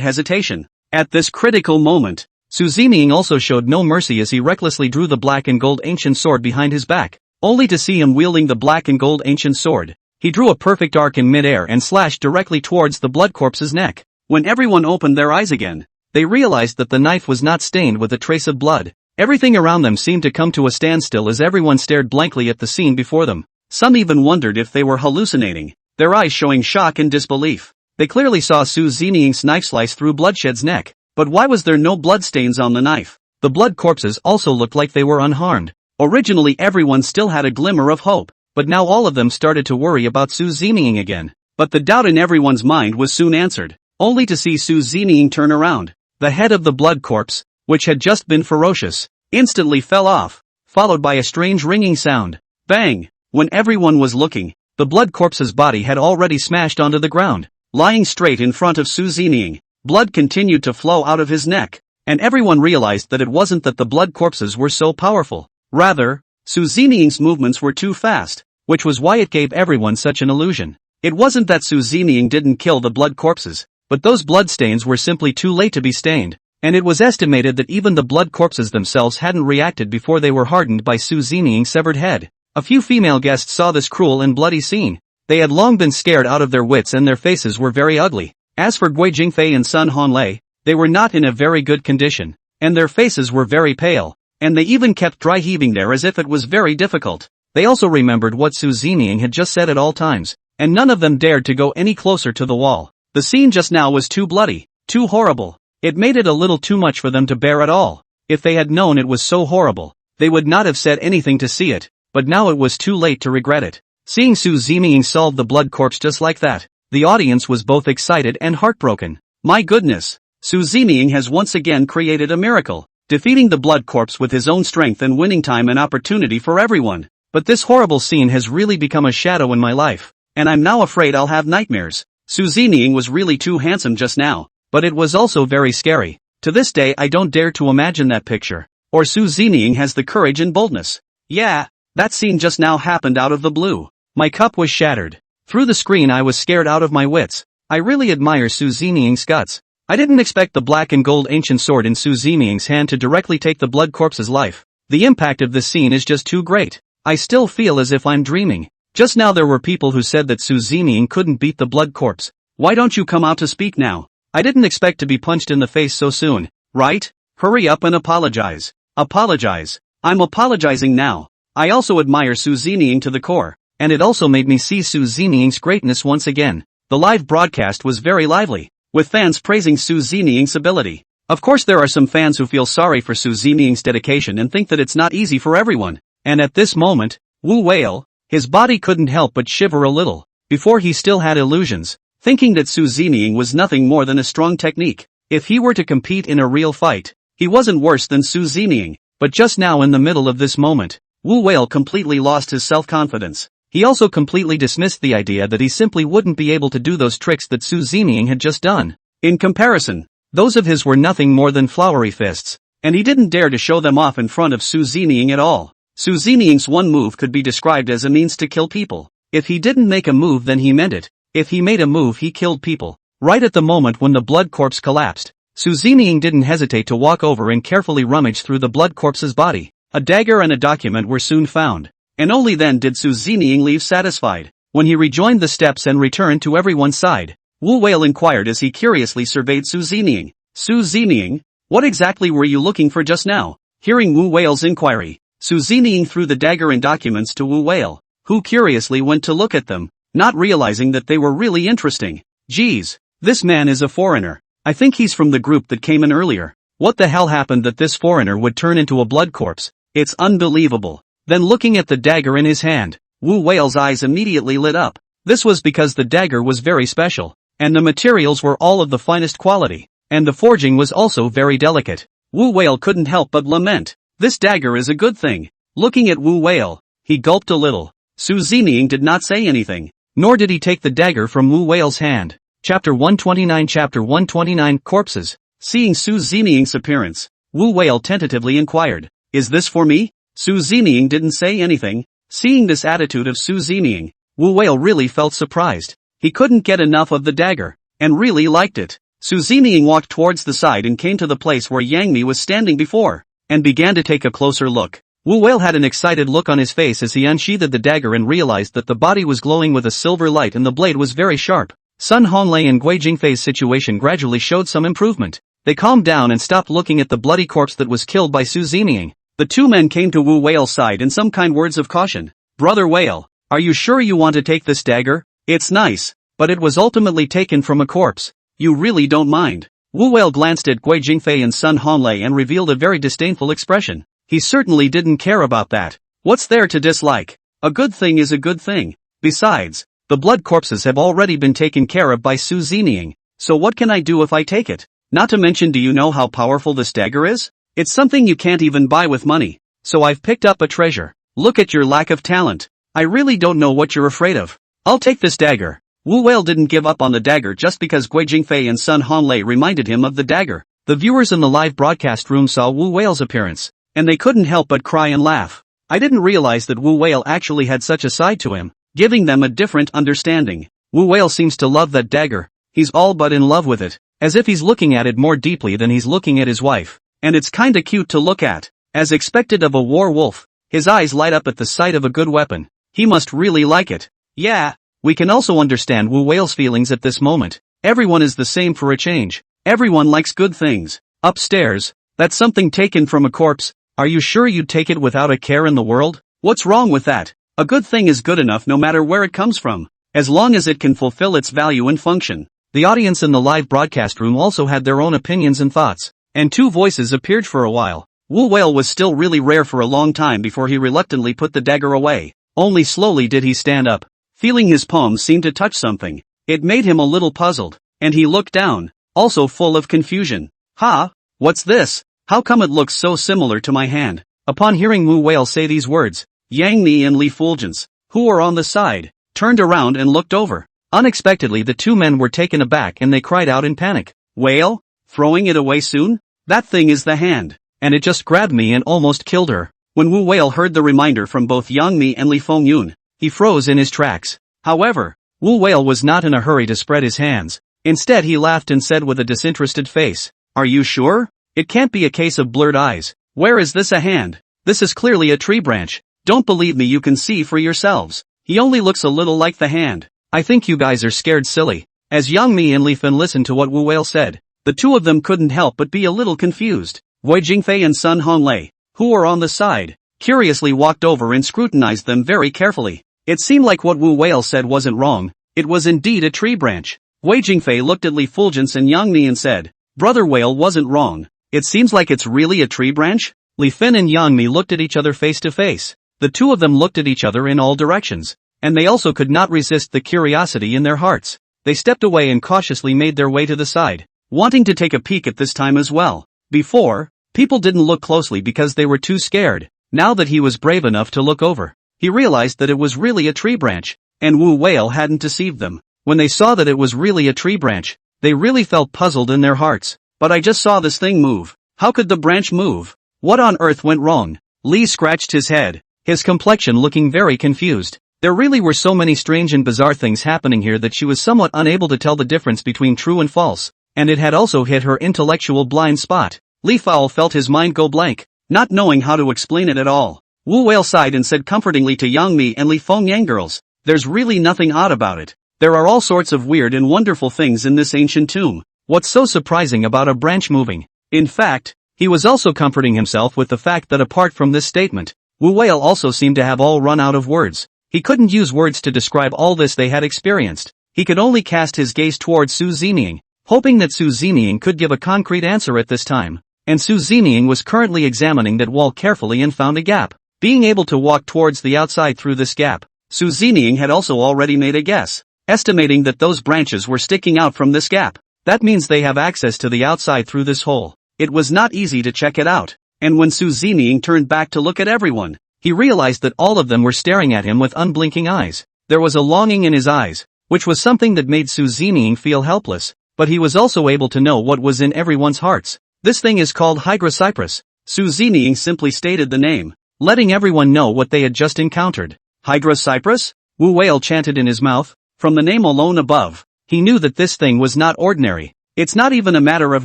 hesitation. At this critical moment, Su Zining also showed no mercy as he recklessly drew the black and gold ancient sword behind his back, only to see him wielding the black and gold ancient sword. He drew a perfect arc in midair and slashed directly towards the blood corpse's neck. When everyone opened their eyes again, they realized that the knife was not stained with a trace of blood. Everything around them seemed to come to a standstill as everyone stared blankly at the scene before them. Some even wondered if they were hallucinating, their eyes showing shock and disbelief. They clearly saw Su Zening's knife slice through Bloodshed's neck, but why was there no bloodstains on the knife? The blood corpses also looked like they were unharmed. Originally everyone still had a glimmer of hope, but now all of them started to worry about Su Zening again. But the doubt in everyone's mind was soon answered, only to see Su Zening turn around. The head of the blood corpse, which had just been ferocious, instantly fell off, followed by a strange ringing sound. Bang! When everyone was looking, the blood corpse's body had already smashed onto the ground, lying straight in front of Su Zening. Blood continued to flow out of his neck, and everyone realized that it wasn't that the blood corpses were so powerful. Rather, Su Zening's movements were too fast, which was why it gave everyone such an illusion. It wasn't that Su Zening didn't kill the blood corpses, but those bloodstains were simply too late to be stained, and it was estimated that even the blood corpses themselves hadn't reacted before they were hardened by Su Zening's severed head. A few female guests saw this cruel and bloody scene. They had long been scared out of their wits and their faces were very ugly. As for Guo Jingfei and Sun Honlei, they were not in a very good condition, and their faces were very pale, and they even kept dry heaving there as if it was very difficult. They also remembered what Su Zening had just said at all times, and none of them dared to go any closer to the wall. The scene just now was too bloody, too horrible. It made it a little too much for them to bear at all. If they had known it was so horrible, they would not have said anything to see it, but now it was too late to regret it. Seeing Su Zening solve the blood corpse just like that, the audience was both excited and heartbroken. My goodness, Su Zening has once again created a miracle, defeating the blood corpse with his own strength and winning time and opportunity for everyone. But this horrible scene has really become a shadow in my life, and I'm now afraid I'll have nightmares. Su Zening was really too handsome just now, but it was also very scary. To this day I don't dare to imagine that picture. Or Su Zening has the courage and boldness. Yeah, that scene just now happened out of the blue. My cup was shattered. Through the screen I was scared out of my wits. I really admire Su Zening's guts. I didn't expect the black and gold ancient sword in Su Zening's hand to directly take the blood corpse's life. The impact of this scene is just too great. I still feel as if I'm dreaming. Just now there were people who said that Su Zening couldn't beat the blood corpse. Why don't you come out to speak now? I didn't expect to be punched in the face so soon, right? Hurry up and apologize. Apologize. I'm apologizing now. I also admire Su Zening to the core, and it also made me see Su Zening's greatness once again. The live broadcast was very lively, with fans praising Su Zening's ability. Of course there are some fans who feel sorry for Su Zening's dedication and think that it's not easy for everyone. And at this moment, Wu Whale, his body couldn't help but shiver a little. Before he still had illusions, thinking that Su Zening was nothing more than a strong technique. If he were to compete in a real fight, he wasn't worse than Su Zening. But just now in the middle of this moment, Wu Whale completely lost his self-confidence. He also completely dismissed the idea that he simply wouldn't be able to do those tricks that Su Zening had just done. In comparison, those of his were nothing more than flowery fists, and he didn't dare to show them off in front of Su Zening at all. Su Zening's one move could be described as a means to kill people. If he didn't make a move then he meant it. If he made a move he killed people. Right at the moment when the blood corpse collapsed, Su Zening didn't hesitate to walk over and carefully rummage through the blood corpse's body. A dagger and a document were soon found. And only then did Su Zening leave satisfied. When he rejoined the steps and returned to everyone's side, Wu Whale inquired as he curiously surveyed Su Zening. Su Zening, what exactly were you looking for just now? Hearing Wu Whale's inquiry, Su Zening threw the dagger and documents to Wu Whale, who curiously went to look at them, not realizing that they were really interesting. Geez, this man is a foreigner. I think he's from the group that came in earlier. What the hell happened that this foreigner would turn into a blood corpse? It's unbelievable. Then looking at the dagger in his hand, Wu Whale's eyes immediately lit up. This was because the dagger was very special, and the materials were all of the finest quality, and the forging was also very delicate. Wu Whale couldn't help but lament. This dagger is a good thing. Looking at Wu Whale, he gulped a little. Su Zening did not say anything, nor did he take the dagger from Wu Whale's hand. Chapter 129 Chapter 129 Corpses. Seeing Su Zening's appearance, Wu Whale tentatively inquired, "Is this for me?" Su Zening didn't say anything. Seeing this attitude of Su Zening, Wu Whale really felt surprised. He couldn't get enough of the dagger, and really liked it. Su Zening walked towards the side and came to the place where Yang Mi was standing before, and began to take a closer look. Wu Whale had an excited look on his face as he unsheathed the dagger and realized that the body was glowing with a silver light and the blade was very sharp. Sun Honglei and Guo Jingfei's situation gradually showed some improvement. They calmed down and stopped looking at the bloody corpse that was killed by Su Zeming. The two men came to Wu Whale's side in some kind words of caution. Brother Whale, are you sure you want to take this dagger? It's nice, but it was ultimately taken from a corpse. You really don't mind? Wu Whale glanced at Guo Jingfei and Sun Honglei and revealed a very disdainful expression. He certainly didn't care about that. What's there to dislike? A good thing is a good thing. Besides, the blood corpses have already been taken care of by Su Zeming, so what can I do if I take it? Not to mention, do you know how powerful this dagger is? It's something you can't even buy with money. So I've picked up a treasure. Look at your lack of talent. I really don't know what you're afraid of. I'll take this dagger. Wu Whale didn't give up on the dagger just because Guo Jingfei and Sun Honglei reminded him of the dagger. The viewers in the live broadcast room saw Wu Whale's appearance, and they couldn't help but cry and laugh. I didn't realize that Wu Whale actually had such a side to him, giving them a different understanding. Wu Whale seems to love that dagger. He's all but in love with it, as if he's looking at it more deeply than he's looking at his wife. And it's kinda cute to look at. As expected of a war wolf, his eyes light up at the sight of a good weapon. He must really like it. Yeah. We can also understand Wu Whale's feelings at this moment. Everyone is the same for a change. Everyone likes good things. Upstairs, that's something taken from a corpse. Are you sure you'd take it without a care in the world? What's wrong with that? A good thing is good enough no matter where it comes from, as long as it can fulfill its value and function. The audience in the live broadcast room also had their own opinions and thoughts, and two voices appeared for a while. Wu Whale was still really rare for a long time before he reluctantly put the dagger away. Only slowly did he stand up. Feeling his palms seem to touch something. It made him a little puzzled, and he looked down, also full of confusion. Ha? What's this? How come it looks so similar to my hand? Upon hearing Wu Whale say these words, Yang Mi and Li Fulgence, who were on the side, turned around and looked over. Unexpectedly the two men were taken aback and they cried out in panic. Whale? Throwing it away soon? That thing is the hand, and it just grabbed me and almost killed her. When Wu Whale heard the reminder from both Yang Mi and Li Fengyun, he froze in his tracks. However, Wu Whale was not in a hurry to spread his hands. Instead he laughed and said with a disinterested face, Are you sure? It can't be a case of blurred eyes. Where is this a hand? This is clearly a tree branch. Don't believe me, you can see for yourselves. He only looks a little like the hand. I think you guys are scared silly. As Yang Mi and Li Fen listened to what Wu Whale said, the two of them couldn't help but be a little confused. Guo Jingfei and Sun Honglei, who were on the side, curiously walked over and scrutinized them very carefully. It seemed like what Wu Whale said wasn't wrong. It was indeed a tree branch. Guo Jingfei looked at Li Fulgence and Yang Mi and said, Brother Whale wasn't wrong. It seems like it's really a tree branch? Li Fen and Yang Mi looked at each other face to face. The two of them looked at each other in all directions, and they also could not resist the curiosity in their hearts. They stepped away and cautiously made their way to the side, wanting to take a peek at this time as well. Before, people didn't look closely because they were too scared. Now that he was brave enough to look over, he realized that it was really a tree branch, and Wu Whale hadn't deceived them. When they saw that it was really a tree branch, they really felt puzzled in their hearts. But I just saw this thing move. How could the branch move? What on earth went wrong? Li scratched his head, his complexion looking very confused. There really were so many strange and bizarre things happening here that she was somewhat unable to tell the difference between true and false, and it had also hit her intellectual blind spot. Li Fowl felt his mind go blank, not knowing how to explain it at all. Wu Whale sighed and said comfortingly to Yang Mi and Li Fengyang, girls, there's really nothing odd about it. There are all sorts of weird and wonderful things in this ancient tomb. What's so surprising about a branch moving? In fact, he was also comforting himself with the fact that apart from this statement, Wu Whale also seemed to have all run out of words. He couldn't use words to describe all this they had experienced. He could only cast his gaze towards Su Zeming, hoping that Su Zeming could give a concrete answer at this time. And Su Zeming was currently examining that wall carefully and found a gap. Being able to walk towards the outside through this gap, Su Zeming had also already made a guess, estimating that those branches were sticking out from this gap. That means they have access to the outside through this hole. It was not easy to check it out, and when Su Zeming turned back to look at everyone, he realized that all of them were staring at him with unblinking eyes. There was a longing in his eyes, which was something that made Su Zeming feel helpless, but he was also able to know what was in everyone's hearts. This thing is called Hydra Cypress. Su Zeming simply stated the name, letting everyone know what they had just encountered. Hydra Cypress? Wu Whale chanted in his mouth. From the name alone above, he knew that this thing was not ordinary. It's not even a matter of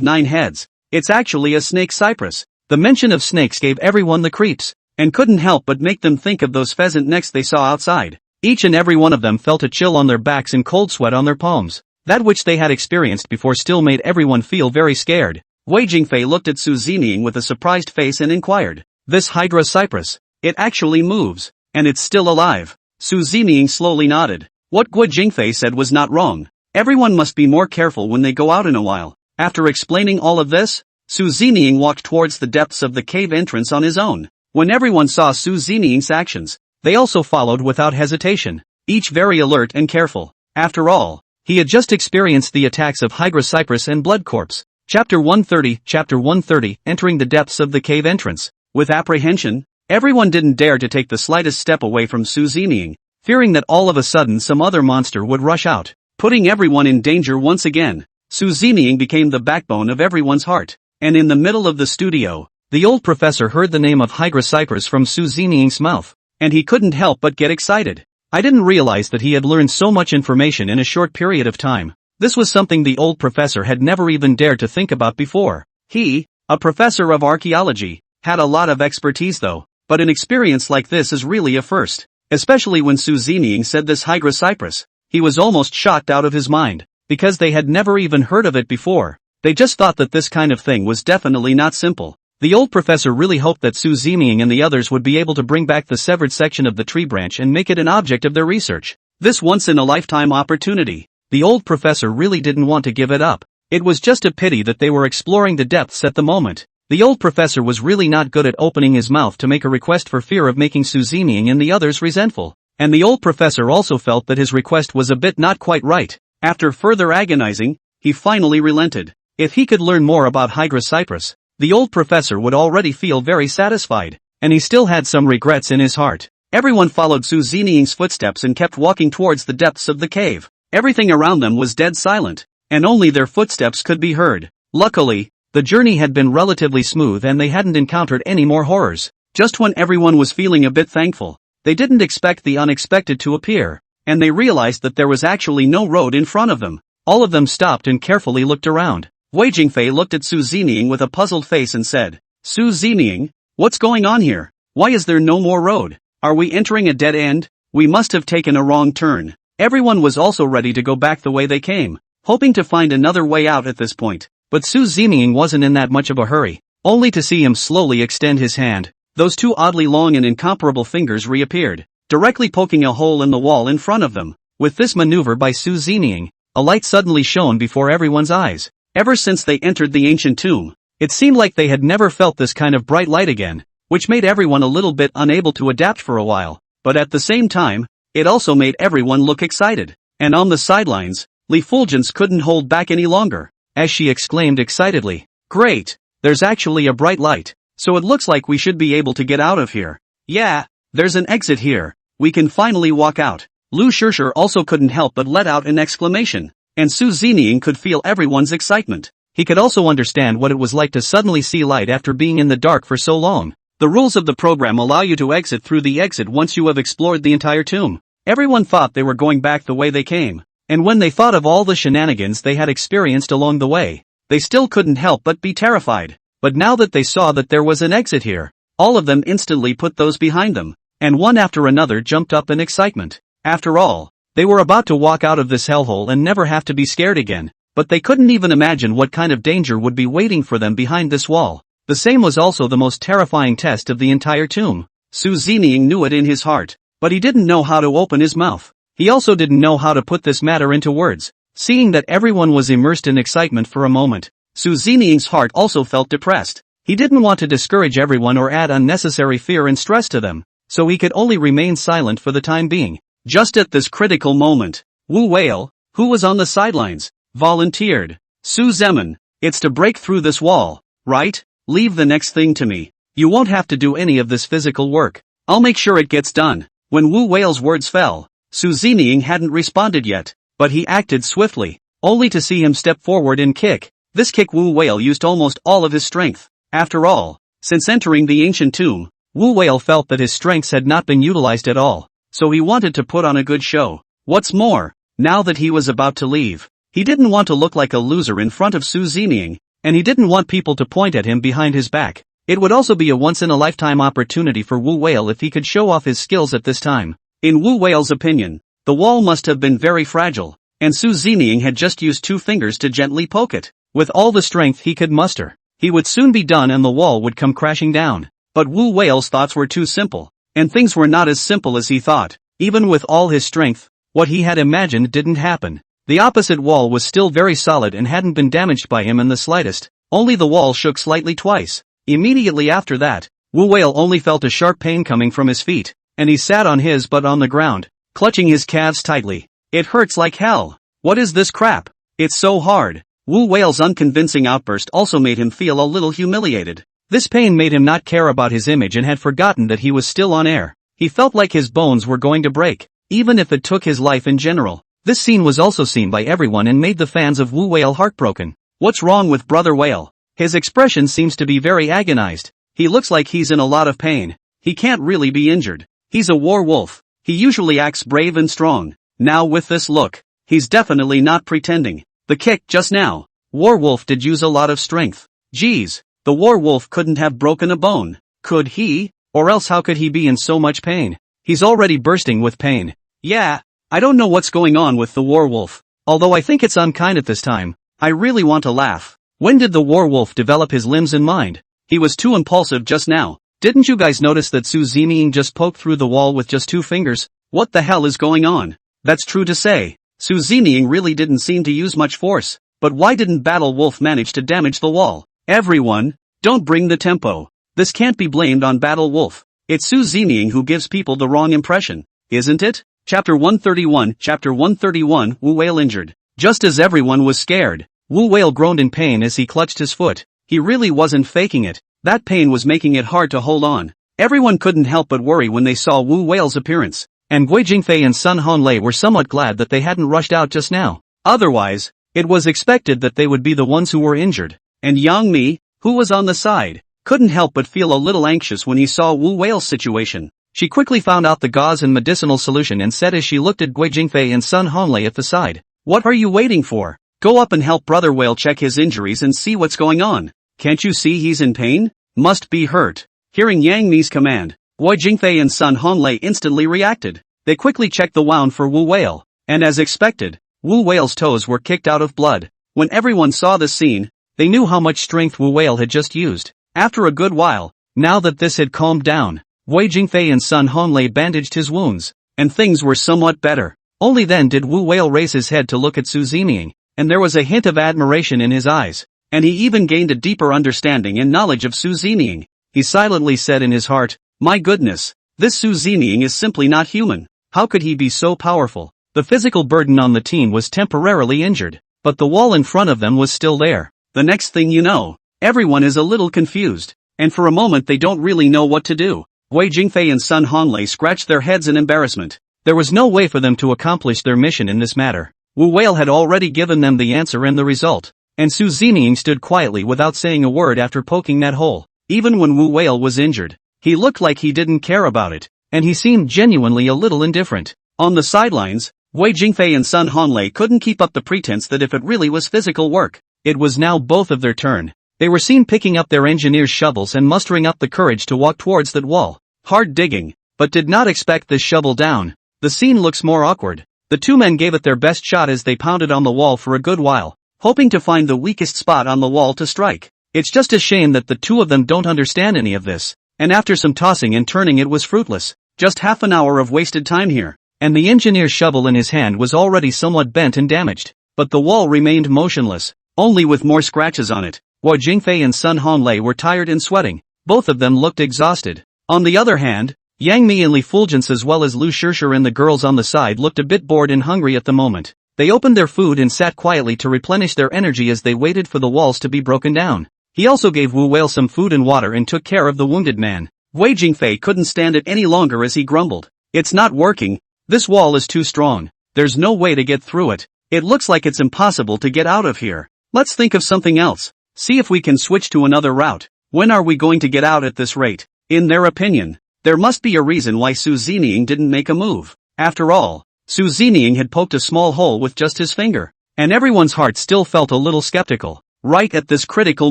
9 heads. It's actually a snake cypress. The mention of snakes gave everyone the creeps, and couldn't help but make them think of those pheasant necks they saw outside. Each and every one of them felt a chill on their backs and cold sweat on their palms. That which they had experienced before still made everyone feel very scared. Guo Jingfei looked at Su Zeming with a surprised face and inquired, "This Hydra Cypress, it actually moves, and it's still alive?" Su Zeming slowly nodded. What Guo Jingfei said was not wrong. Everyone must be more careful when they go out in a while. After explaining all of this, Su Zeming walked towards the depths of the cave entrance on his own. When everyone saw Su Zeming's actions, they also followed without hesitation, each very alert and careful. After all, he had just experienced the attacks of Hydra Cypress and Blood Corpse. Chapter 130, entering the depths of the cave entrance. With apprehension, everyone didn't dare to take the slightest step away from Su Zeming, fearing that all of a sudden some other monster would rush out, putting everyone in danger once again. Su Zeming became the backbone of everyone's heart, and in the middle of the studio, the old professor heard the name of Hydra Cypress from Su Zeming's mouth, and he couldn't help but get excited. I didn't realize that he had learned so much information in a short period of time. This was something the old professor had never even dared to think about before. He, a professor of archaeology, had a lot of expertise though, but an experience like this is really a first. Especially when Su Zeming said this Hydra Cypress, he was almost shocked out of his mind, because they had never even heard of it before. They just thought that this kind of thing was definitely not simple. The old professor really hoped that Su Zeming and the others would be able to bring back the severed section of the tree branch and make it an object of their research. This once-in-a-lifetime opportunity. The old professor really didn't want to give it up. It was just a pity that they were exploring the depths at the moment. The old professor was really not good at opening his mouth to make a request for fear of making Su Zeming and the others resentful. And the old professor also felt that his request was a bit not quite right. After further agonizing, he finally relented. If he could learn more about Hydra Cypress, the old professor would already feel very satisfied, and he still had some regrets in his heart. Everyone followed Su Zeming's footsteps and kept walking towards the depths of the cave. Everything around them was dead silent, and only their footsteps could be heard. Luckily, the journey had been relatively smooth and they hadn't encountered any more horrors. Just when everyone was feeling a bit thankful, they didn't expect the unexpected to appear, and they realized that there was actually no road in front of them. All of them stopped and carefully looked around. Guo Jingfei looked at Su Zeming with a puzzled face and said, "Su Zeming, what's going on here? Why is there no more road? Are we entering a dead end? We must have taken a wrong turn." Everyone was also ready to go back the way they came, hoping to find another way out at this point. But Su Zeming wasn't in that much of a hurry, only to see him slowly extend his hand. Those two oddly long and incomparable fingers reappeared, directly poking a hole in the wall in front of them. With this maneuver by Su Zeming, a light suddenly shone before everyone's eyes. Ever since they entered the ancient tomb, it seemed like they had never felt this kind of bright light again, which made everyone a little bit unable to adapt for a while. But at the same time, it also made everyone look excited. And on the sidelines, Li Fulgence couldn't hold back any longer, as she exclaimed excitedly, "Great! There's actually a bright light, so it looks like we should be able to get out of here. Yeah, there's an exit here, we can finally walk out." Lu Shishir also couldn't help but let out an exclamation, and Su Zeming could feel everyone's excitement. He could also understand what it was like to suddenly see light after being in the dark for so long. The rules of the program allow you to exit through the exit once you have explored the entire tomb. Everyone thought they were going back the way they came, and when they thought of all the shenanigans they had experienced along the way, they still couldn't help but be terrified. But now that they saw that there was an exit here, all of them instantly put those behind them, and one after another jumped up in excitement. After all, they were about to walk out of this hellhole and never have to be scared again, but they couldn't even imagine what kind of danger would be waiting for them behind this wall. The same was also the most terrifying test of the entire tomb. Su Zeming knew it in his heart, but he didn't know how to open his mouth. He also didn't know how to put this matter into words. Seeing that everyone was immersed in excitement for a moment, Su Zeming's heart also felt depressed. He didn't want to discourage everyone or add unnecessary fear and stress to them, so he could only remain silent for the time being. Just at this critical moment, Wu Whale, who was on the sidelines, volunteered. "Su Zeming, it's to break through this wall, right? Leave the next thing to me. You won't have to do any of this physical work. I'll make sure it gets done." When Wu Whale's words fell, Su Zeming hadn't responded yet, but he acted swiftly, only to see him step forward and kick. This kick Wu Whale used almost all of his strength. After all, since entering the ancient tomb, Wu Whale felt that his strengths had not been utilized at all, so he wanted to put on a good show. What's more, now that he was about to leave, he didn't want to look like a loser in front of Su Zeming, and he didn't want people to point at him behind his back. It would also be a once-in-a-lifetime opportunity for Wu Whale if he could show off his skills at this time. In Wu Whale's opinion, the wall must have been very fragile, and Su Zining had just used 2 fingers to gently poke it. With all the strength he could muster, he would soon be done and the wall would come crashing down. But Wu Whale's thoughts were too simple, and things were not as simple as he thought. Even with all his strength, what he had imagined didn't happen. The opposite wall was still very solid and hadn't been damaged by him in the slightest, only the wall shook slightly twice. Immediately after that, Wu Whale only felt a sharp pain coming from his feet, and he sat on his butt on the ground, clutching his calves tightly. It hurts like hell. What is this crap? It's so hard. Wu Whale's unconvincing outburst also made him feel a little humiliated. This pain made him not care about his image and had forgotten that he was still on air. He felt like his bones were going to break, even if it took his life in general. This scene was also seen by everyone and made the fans of Wu Whale heartbroken. What's wrong with Brother Whale? His expression seems to be very agonized. He looks like he's in a lot of pain. He can't really be injured. He's a war wolf. He usually acts brave and strong. Now with this look, he's definitely not pretending. The kick just now. Warwolf did use a lot of strength. Geez, the warwolf couldn't have broken a bone. Could he? Or else how could he be in so much pain? He's already bursting with pain. Yeah, I don't know what's going on with the warwolf. Although I think it's unkind at this time. I really want to laugh. When did the warwolf develop his limbs and mind? He was too impulsive just now. Didn't you guys notice that Su Zining just poked through the wall with just 2 fingers? What the hell is going on? That's true to say. Su Zining really didn't seem to use much force. But why didn't Battle Wolf manage to damage the wall? Everyone, don't bring the tempo. This can't be blamed on Battle Wolf. It's Su Zining who gives people the wrong impression, isn't it? Chapter 131, Chapter 131, Wu Whale injured. Just as everyone was scared, Wu Whale groaned in pain as he clutched his foot. He really wasn't faking it. That pain was making it hard to hold on. Everyone couldn't help but worry when they saw Wu Whale's appearance, and Guo Jingfei and Sun Honlei were somewhat glad that they hadn't rushed out just now. Otherwise, it was expected that they would be the ones who were injured. And Yang Mi, who was on the side, couldn't help but feel a little anxious when he saw Wu Whale's situation. She quickly found out the gauze and medicinal solution and said as she looked at Guo Jingfei and Sun Honlei at the side, "What are you waiting for? Go up and help Brother Whale check his injuries and see what's going on. Can't you see he's in pain? Must be hurt." Hearing Yang Mi's command, Guo Jingfei and Sun Honlei instantly reacted. They quickly checked the wound for Wu Whale, and as expected, Wu Whale's toes were kicked out of blood. When everyone saw this scene, they knew how much strength Wu Whale had just used. After a good while, now that this had calmed down, Guo Jingfei and Sun Honlei bandaged his wounds, and things were somewhat better. Only then did Wu Whale raise his head to look at Su Zining, and there was a hint of admiration in his eyes, and he even gained a deeper understanding and knowledge of Su Zining. He silently said in his heart, "My goodness, this Su Zining is simply not human. How could he be so powerful?" The physical burden on the team was temporarily injured, but the wall in front of them was still there. The next thing you know, everyone is a little confused, and for a moment they don't really know what to do. Guo Jingfei and Sun Honlei scratched their heads in embarrassment. There was no way for them to accomplish their mission in this matter. Wu Whale had already given them the answer and the result, and Su Zining stood quietly without saying a word after poking that hole. Even when Wu Whale was injured, he looked like he didn't care about it, and he seemed genuinely a little indifferent. On the sidelines, Guo Jingfei and Sun Honlei couldn't keep up the pretense that if it really was physical work, it was now both of their turn. They were seen picking up their engineer's shovels and mustering up the courage to walk towards that wall. Hard digging, but did not expect this shovel down. The scene looks more awkward. The 2 men gave it their best shot as they pounded on the wall for a good while, hoping to find the weakest spot on the wall to strike. It's just a shame that the 2 of them don't understand any of this, and after some tossing and turning it was fruitless. Just half an hour of wasted time here, and the engineer's shovel in his hand was already somewhat bent and damaged. But the wall remained motionless, only with more scratches on it. Guo Jingfei and Sun Honlei were tired and sweating. Both of them looked exhausted. On the other hand, Yang Mi and Li Fulgence as well as Lu Shishir and the girls on the side looked a bit bored and hungry at the moment. They opened their food and sat quietly to replenish their energy as they waited for the walls to be broken down. He also gave Wu Whale some food and water and took care of the wounded man. Guo Jingfei couldn't stand it any longer as he grumbled. "It's not working. This wall is too strong. There's no way to get through it. It looks like it's impossible to get out of here. Let's think of something else. See if we can switch to another route. When are we going to get out at this rate?" In their opinion, there must be a reason why Su Zining didn't make a move. After all, Su Zining had poked a small hole with just his finger, and everyone's heart still felt a little skeptical. Right at this critical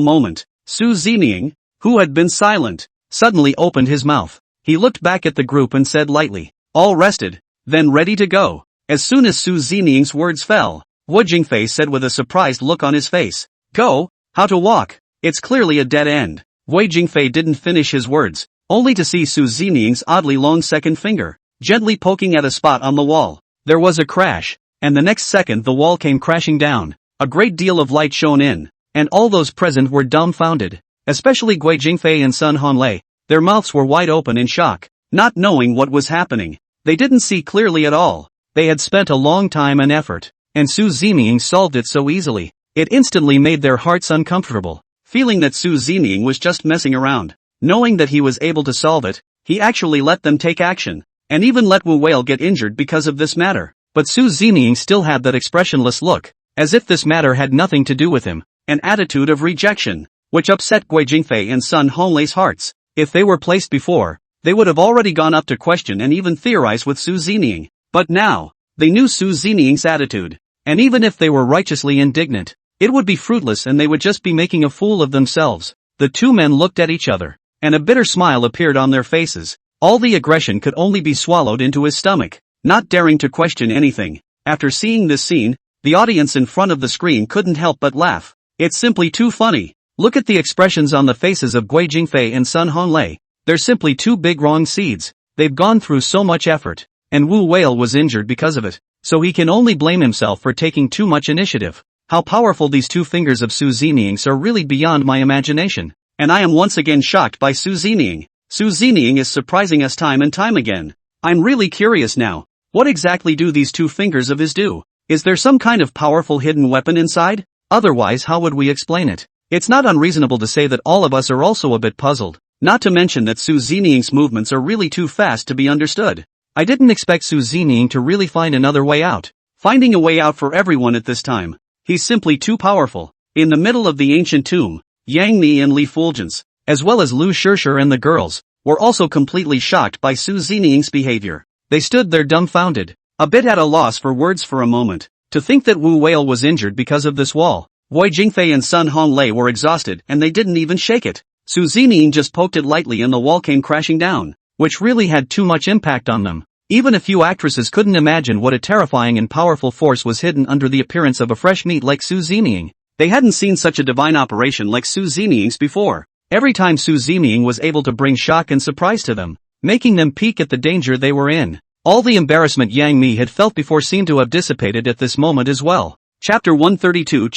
moment, Su Zining, who had been silent, suddenly opened his mouth. He looked back at the group and said lightly, "All rested, then ready to go." As soon as Su Zining's words fell, Guo Jingfei said with a surprised look on his face, "Go, how to walk? It's clearly a dead end." Guo Jingfei didn't finish his words, only to see Su Zining's oddly long second finger, gently poking at a spot on the wall. There was a crash, and the next second the wall came crashing down. A great deal of light shone in, and all those present were dumbfounded, especially Guo Jingfei and Sun Honlei. Their mouths were wide open in shock, not knowing what was happening. They didn't see clearly at all. They had spent a long time and effort, and Su Zining solved it so easily. It instantly made their hearts uncomfortable, feeling that Su Zining was just messing around. Knowing that he was able to solve it, he actually let them take action, and even let Wu Whale get injured because of this matter. But Su Zining still had that expressionless look, as if this matter had nothing to do with him, an attitude of rejection, which upset Guo Jingfei and Sun Honlei's hearts. If they were placed before, they would have already gone up to question and even theorize with Su Zining. But now, they knew Su Zining's attitude, and even if they were righteously indignant, it would be fruitless and they would just be making a fool of themselves. The two men looked at each other, and a bitter smile appeared on their faces. All the aggression could only be swallowed into his stomach, not daring to question anything. After seeing this scene, the audience in front of the screen couldn't help but laugh. It's simply too funny. Look at the expressions on the faces of Guo Jingfei and Sun Honlei. They're simply two big wrong seeds. They've gone through so much effort, and Wu Whale was injured because of it, so he can only blame himself for taking too much initiative. How powerful these two fingers of Su Zining's are really beyond my imagination. And I am once again shocked by Su Zining. Su Zining is surprising us time and time again. I'm really curious now. What exactly do these two fingers of his do? Is there some kind of powerful hidden weapon inside? Otherwise, how would we explain it? It's not unreasonable to say that all of us are also a bit puzzled. Not to mention that Su Zining's movements are really too fast to be understood. I didn't expect Su Zining to really find another way out. Finding a way out for everyone at this time. He's simply too powerful. In the middle of the ancient tomb, Yang Mi and Li Fulgence, as well as Lu Shishir and the girls, were also completely shocked by Su Zining's behavior. They stood there dumbfounded, a bit at a loss for words for a moment. To think that Wu Whale was injured because of this wall. Guo Jingfei and Sun Honlei were exhausted and they didn't even shake it. Su Zining just poked it lightly and the wall came crashing down, which really had too much impact on them. Even a few actresses couldn't imagine what a terrifying and powerful force was hidden under the appearance of a fresh meat like Su Zining. They hadn't seen such a divine operation like Su Zining's before. Every time Su Zining was able to bring shock and surprise to them, making them peek at the danger they were in. All the embarrassment Yang Mi had felt before seemed to have dissipated at this moment as well. Chapter 132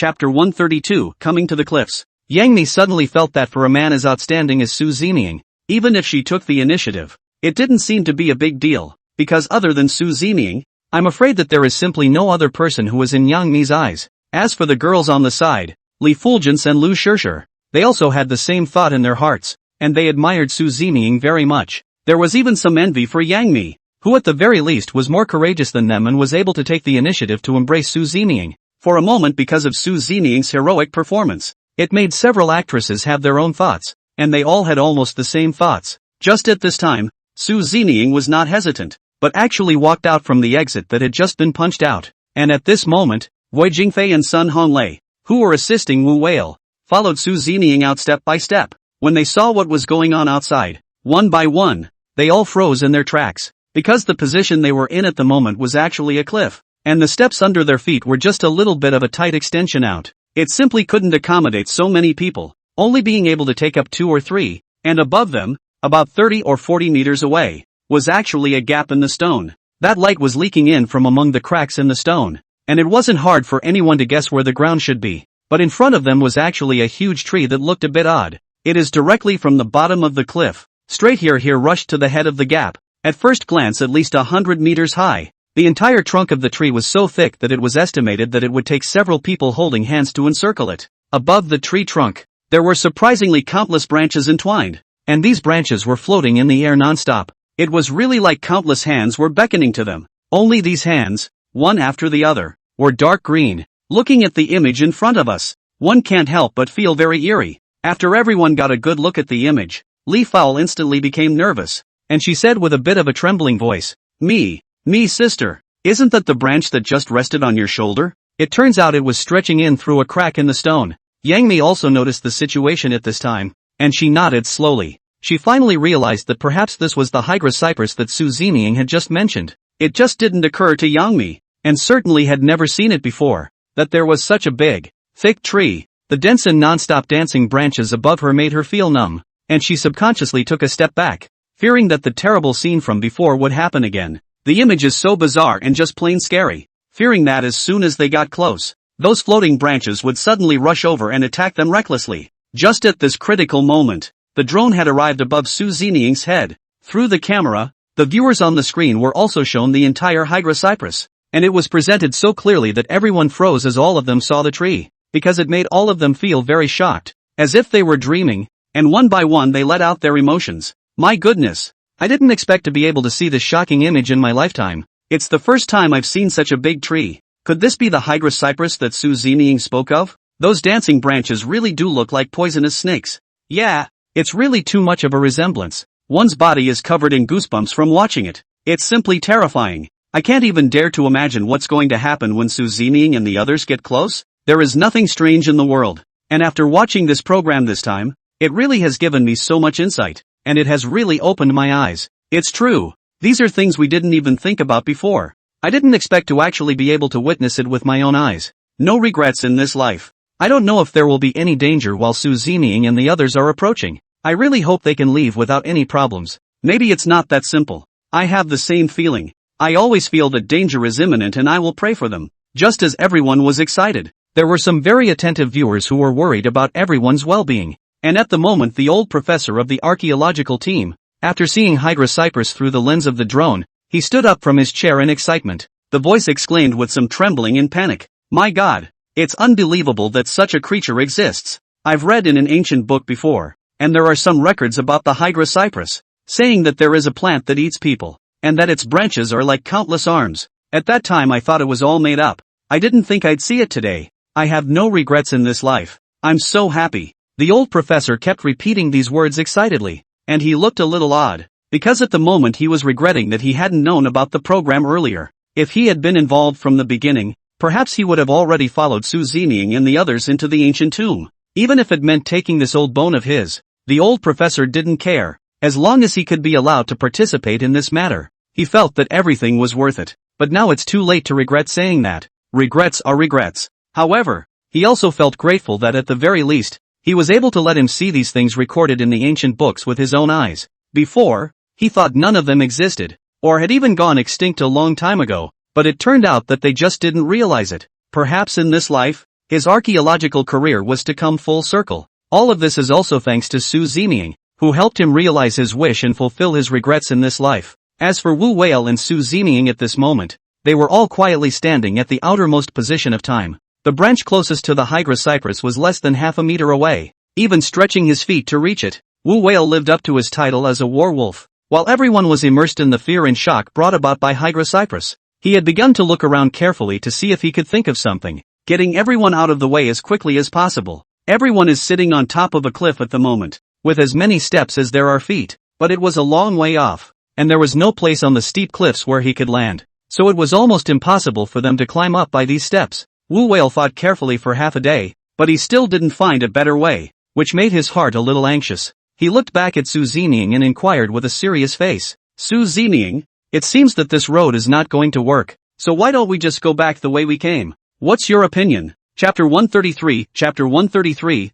Coming to the Cliffs. Yang Mi suddenly felt that for a man as outstanding as Su Zining, even if she took the initiative, it didn't seem to be a big deal, because other than Su Zining, I'm afraid that there is simply no other person who was in Yang Mi's eyes. As for the girls on the side, Li Fulgence and Lu Shishir, they also had the same thought in their hearts, and they admired Su Zining very much. There was even some envy for Yang Mi, who at the very least was more courageous than them and was able to take the initiative to embrace Su Zining. For a moment, because of Su Zining's heroic performance, it made several actresses have their own thoughts, and they all had almost the same thoughts. Just at this time, Su Zining was not hesitant, but actually walked out from the exit that had just been punched out, and at this moment, Guo Jingfei and Sun Honlei, who were assisting Wu Whale, followed Su Zining out step by step. When they saw what was going on outside, one by one, they all froze in their tracks, because the position they were in at the moment was actually a cliff, and the steps under their feet were just a little bit of a tight extension out. It simply couldn't accommodate so many people, only being able to take up 2 or 3, and above them, about 30 or 40 meters away, was actually a gap in the stone. That light was leaking in from among the cracks in the stone, and it wasn't hard for anyone to guess where the ground should be. But in front of them was actually a huge tree that looked a bit odd. It is directly from the bottom of the cliff, straight here rushed to the head of the gap, at first glance at least 100 meters high. The entire trunk of the tree was so thick that it was estimated that it would take several people holding hands to encircle it. Above the tree trunk, there were surprisingly countless branches entwined, and these branches were floating in the air non-stop. It was really like countless hands were beckoning to them. Only these hands, one after the other, were dark green. Looking at the image in front of us, one can't help but feel very eerie. After everyone got a good look at the image, Li Fowl instantly became nervous, and she said with a bit of a trembling voice, Me sister, isn't that the branch that just rested on your shoulder? It turns out it was stretching in through a crack in the stone. Yang Mi also noticed the situation at this time, and she nodded slowly. She finally realized that perhaps this was the Hydra cypress that Su Zining had just mentioned. It just didn't occur to Yangmi, and certainly had never seen it before, that there was such a big, thick tree. The dense and non-stop dancing branches above her made her feel numb, and she subconsciously took a step back, fearing that the terrible scene from before would happen again. The image is so bizarre and just plain scary, fearing that as soon as they got close, those floating branches would suddenly rush over and attack them recklessly. Just at this critical moment, the drone had arrived above Su Ziniying's head. Through the camera, the viewers on the screen were also shown the entire Hydra cypress, and it was presented so clearly that everyone froze as all of them saw the tree, because it made all of them feel very shocked, as if they were dreaming, and one by one they let out their emotions. My goodness, I didn't expect to be able to see this shocking image in my lifetime. It's the first time I've seen such a big tree. Could this be the Hydra cypress that Su Ziniying spoke of? Those dancing branches really do look like poisonous snakes. Yeah, it's really too much of a resemblance. One's body is covered in goosebumps from watching it. It's simply terrifying. I can't even dare to imagine what's going to happen when Su Ziniying and the others get close. There is nothing strange in the world. And after watching this program this time, it really has given me so much insight, and it has really opened my eyes. It's true. These are things we didn't even think about before. I didn't expect to actually be able to witness it with my own eyes. No regrets in this life. I don't know if there will be any danger while Su Ziniying and the others are approaching. I really hope they can leave without any problems. Maybe it's not that simple. I have the same feeling. I always feel that danger is imminent and I will pray for them. Just as everyone was excited, there were some very attentive viewers who were worried about everyone's well-being. And at the moment the old professor of the archaeological team, after seeing Hydra cypress through the lens of the drone, he stood up from his chair in excitement. The voice exclaimed with some trembling and panic. My God! It's unbelievable that such a creature exists. I've read in an ancient book before, and there are some records about the Hydra cypress, saying that there is a plant that eats people, and that its branches are like countless arms. At that time I thought it was all made up. I didn't think I'd see it today. I have no regrets in this life. I'm so happy. The old professor kept repeating these words excitedly, and he looked a little odd, because at the moment he was regretting that he hadn't known about the program earlier. If he had been involved from the beginning, perhaps he would have already followed Su Ziniying and the others into the ancient tomb. Even if it meant taking this old bone of his, the old professor didn't care, as long as he could be allowed to participate in this matter. He felt that everything was worth it, but now it's too late to regret saying that. Regrets are regrets. However, he also felt grateful that at the very least, he was able to let him see these things recorded in the ancient books with his own eyes. Before, he thought none of them existed, or had even gone extinct a long time ago, but it turned out that they just didn't realize it. Perhaps in this life, his archaeological career was to come full circle. All of this is also thanks to Su Ziniying, who helped him realize his wish and fulfill his regrets in this life. As for Wu Whale and Su Ziniying at this moment, they were all quietly standing at the outermost position of time. The branch closest to the Hydra cypress was less than half a meter away, even stretching his feet to reach it. Wu Whale lived up to his title as a werewolf. While everyone was immersed in the fear and shock brought about by Hydra cypress, he had begun to look around carefully to see if he could think of something, getting everyone out of the way as quickly as possible. Everyone is sitting on top of a cliff at the moment, with as many steps as there are feet, but it was a long way off, and there was no place on the steep cliffs where he could land, so it was almost impossible for them to climb up by these steps. Wu Whale thought carefully for half a day, but he still didn't find a better way, which made his heart a little anxious. He looked back at Su Ziniying and inquired with a serious face. Su Ziniying, it seems that this road is not going to work, so why don't we just go back the way we came? What's your opinion? Chapter 133,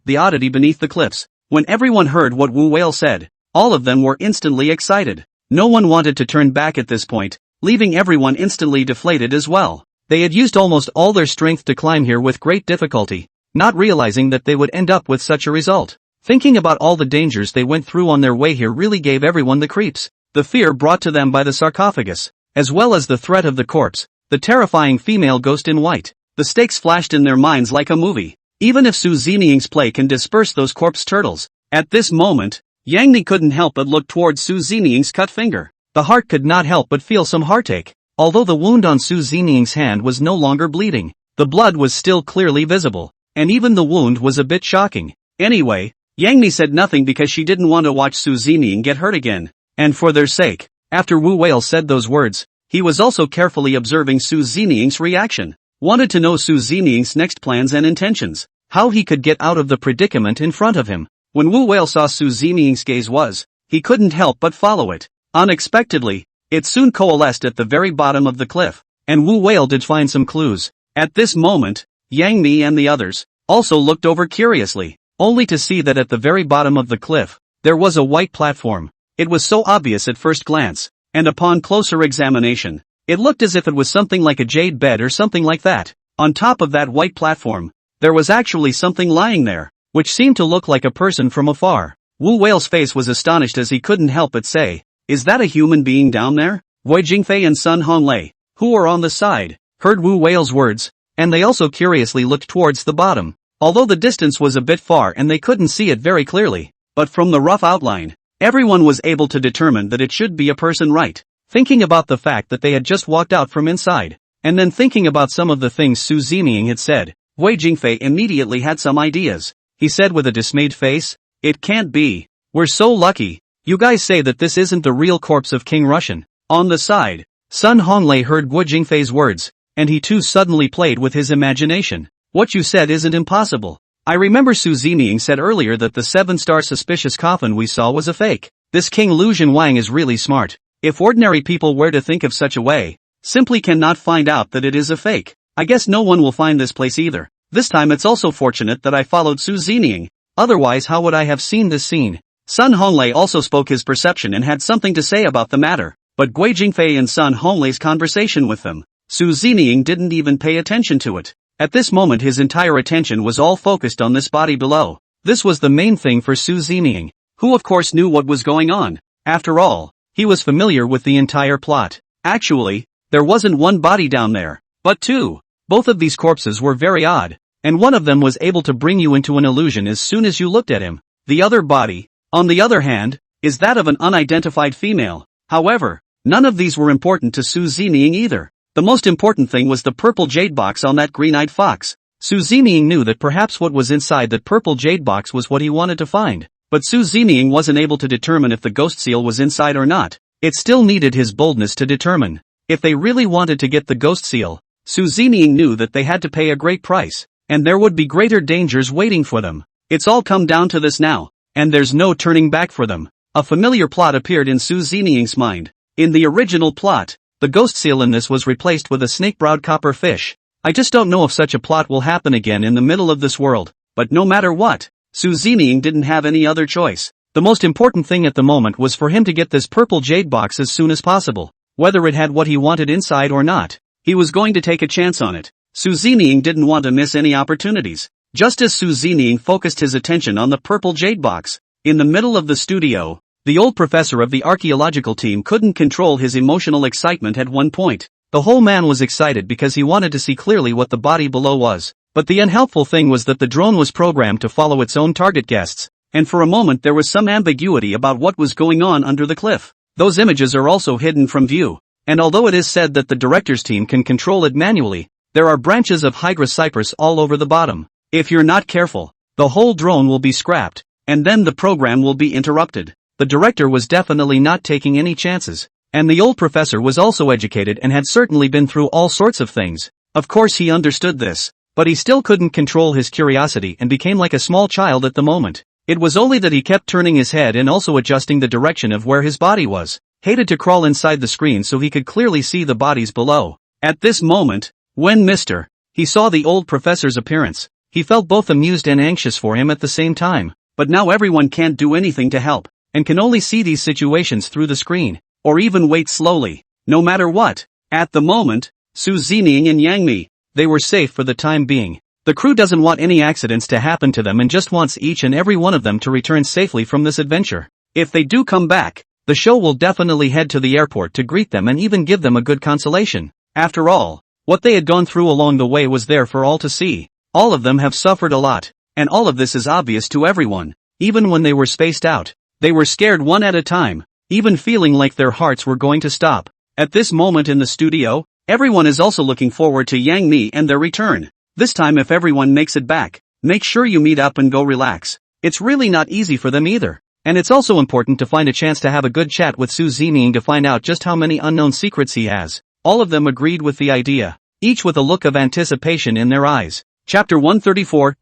The Oddity Beneath the Cliffs. When everyone heard what Wu Whale said, all of them were instantly excited. No one wanted to turn back at this point, leaving everyone instantly deflated as well. They had used almost all their strength to climb here with great difficulty, not realizing that they would end up with such a result. Thinking about all the dangers they went through on their way here really gave everyone the creeps. The fear brought to them by the sarcophagus, as well as the threat of the corpse, the terrifying female ghost in white. The stakes flashed in their minds like a movie. Even if Su Ziniying's play can disperse those corpse turtles. At this moment, Yang Ni couldn't help but look towards Su Ziniying's cut finger. The heart could not help but feel some heartache. Although the wound on Su Ziniying's hand was no longer bleeding, the blood was still clearly visible, and even the wound was a bit shocking. Anyway, Yang Ni said nothing because she didn't want to watch Su Ziniying get hurt again, and for their sake. After Wu Whale said those words, he was also carefully observing Su Ziniying's reaction, wanted to know Su Ziniying's next plans and intentions, how he could get out of the predicament in front of him. When Wu Whale saw Su Ziniying's gaze he couldn't help but follow it. Unexpectedly, It soon coalesced at the very bottom of the cliff, and Wu Whale did find some clues. At this moment, Yang Mi and the others also looked over curiously, only to see that at the very bottom of the cliff, there was a white platform. It was so obvious at first glance, and upon closer examination, it looked as if it was something like a jade bed or something like that. On top of that white platform, there was actually something lying there, which seemed to look like a person from afar. Wu Whale's face was astonished as he couldn't help but say, "Is that a human being down there?" Guo Jingfei and Sun Honglei, who were on the side, heard Wu Whale's words, and they also curiously looked towards the bottom. Although the distance was a bit far and they couldn't see it very clearly, but from the rough outline, everyone was able to determine that it should be a person, right? Thinking about the fact that they had just walked out from inside, and then thinking about some of the things Su Zeming had said, Guo Jingfei immediately had some ideas. He said with a dismayed face, "It can't be. We're so lucky. You guys say that this isn't the real corpse of King Russian." On the side, Sun Honglei heard Guo Jingfei's words, and he too suddenly played with his imagination. "What you said isn't impossible. I remember Su Zeming said earlier that the 7-star suspicious coffin we saw was a fake. This King Lu Wang is really smart. If ordinary people were to think of such a way, simply cannot find out that it is a fake, I guess no one will find this place either. This time it's also fortunate that I followed Su Zeming, otherwise how would I have seen this scene?" Sun Honglei also spoke his perception and had something to say about the matter, but Guo Jingfei and Sun Honglei's conversation with them, Su Zeming didn't even pay attention to it. At this moment his entire attention was all focused on this body below. This was the main thing for Su Zeming, who of course knew what was going on. After all, he was familiar with the entire plot. Actually, there wasn't one body down there, but two. Both of these corpses were very odd, and one of them was able to bring you into an illusion as soon as you looked at him. The other body, on the other hand, is that of an unidentified female. However, none of these were important to Su Zeming either. The most important thing was the purple jade box on that green-eyed fox. Su Zeming knew that perhaps what was inside that purple jade box was what he wanted to find, but Su Zeming wasn't able to determine if the ghost seal was inside or not. It still needed his boldness to determine. If they really wanted to get the ghost seal, Su Zeming knew that they had to pay a great price, and there would be greater dangers waiting for them. It's all come down to this now, and there's no turning back for them. A familiar plot appeared in Su Zeming's mind. In the original plot, the ghost seal in this was replaced with a snake-browed copper fish. I just don't know if such a plot will happen again in the middle of this world, but no matter what, Su Zeming didn't have any other choice. The most important thing at the moment was for him to get this purple jade box as soon as possible. Whether it had what he wanted inside or not, he was going to take a chance on it. Su Zeming didn't want to miss any opportunities. Just as Su Zeming focused his attention on the purple jade box, in the middle of the studio, the old professor of the archaeological team couldn't control his emotional excitement at one point. The whole man was excited because he wanted to see clearly what the body below was. But the unhelpful thing was that the drone was programmed to follow its own target guests, and for a moment there was some ambiguity about what was going on under the cliff. Those images are also hidden from view, and although it is said that the director's team can control it manually, there are branches of Hydra cypress all over the bottom. If you're not careful, the whole drone will be scrapped, and then the program will be interrupted. The director was definitely not taking any chances, and the old professor was also educated and had certainly been through all sorts of things. Of course he understood this, but he still couldn't control his curiosity and became like a small child at the moment. It was only that he kept turning his head and also adjusting the direction of where his body was. Hated to crawl inside the screen so he could clearly see the bodies below. At this moment, when he saw the old professor's appearance, he felt both amused and anxious for him at the same time. But now everyone can't do anything to help, and can only see these situations through the screen, or even wait slowly. No matter what, at the moment, Su Zeming and Yang Mi, they were safe for the time being. The crew doesn't want any accidents to happen to them and just wants each and every one of them to return safely from this adventure. If they do come back, the show will definitely head to the airport to greet them and even give them a good consolation. After all, what they had gone through along the way was there for all to see. All of them have suffered a lot, and all of this is obvious to everyone. Even when they were spaced out, they were scared one at a time, even feeling like their hearts were going to stop. At this moment in the studio, everyone is also looking forward to Yang Mi and their return. This time if everyone makes it back, make sure you meet up and go relax. It's really not easy for them either. And it's also important to find a chance to have a good chat with Su Zeming to find out just how many unknown secrets he has. All of them agreed with the idea, each with a look of anticipation in their eyes. Chapter 134,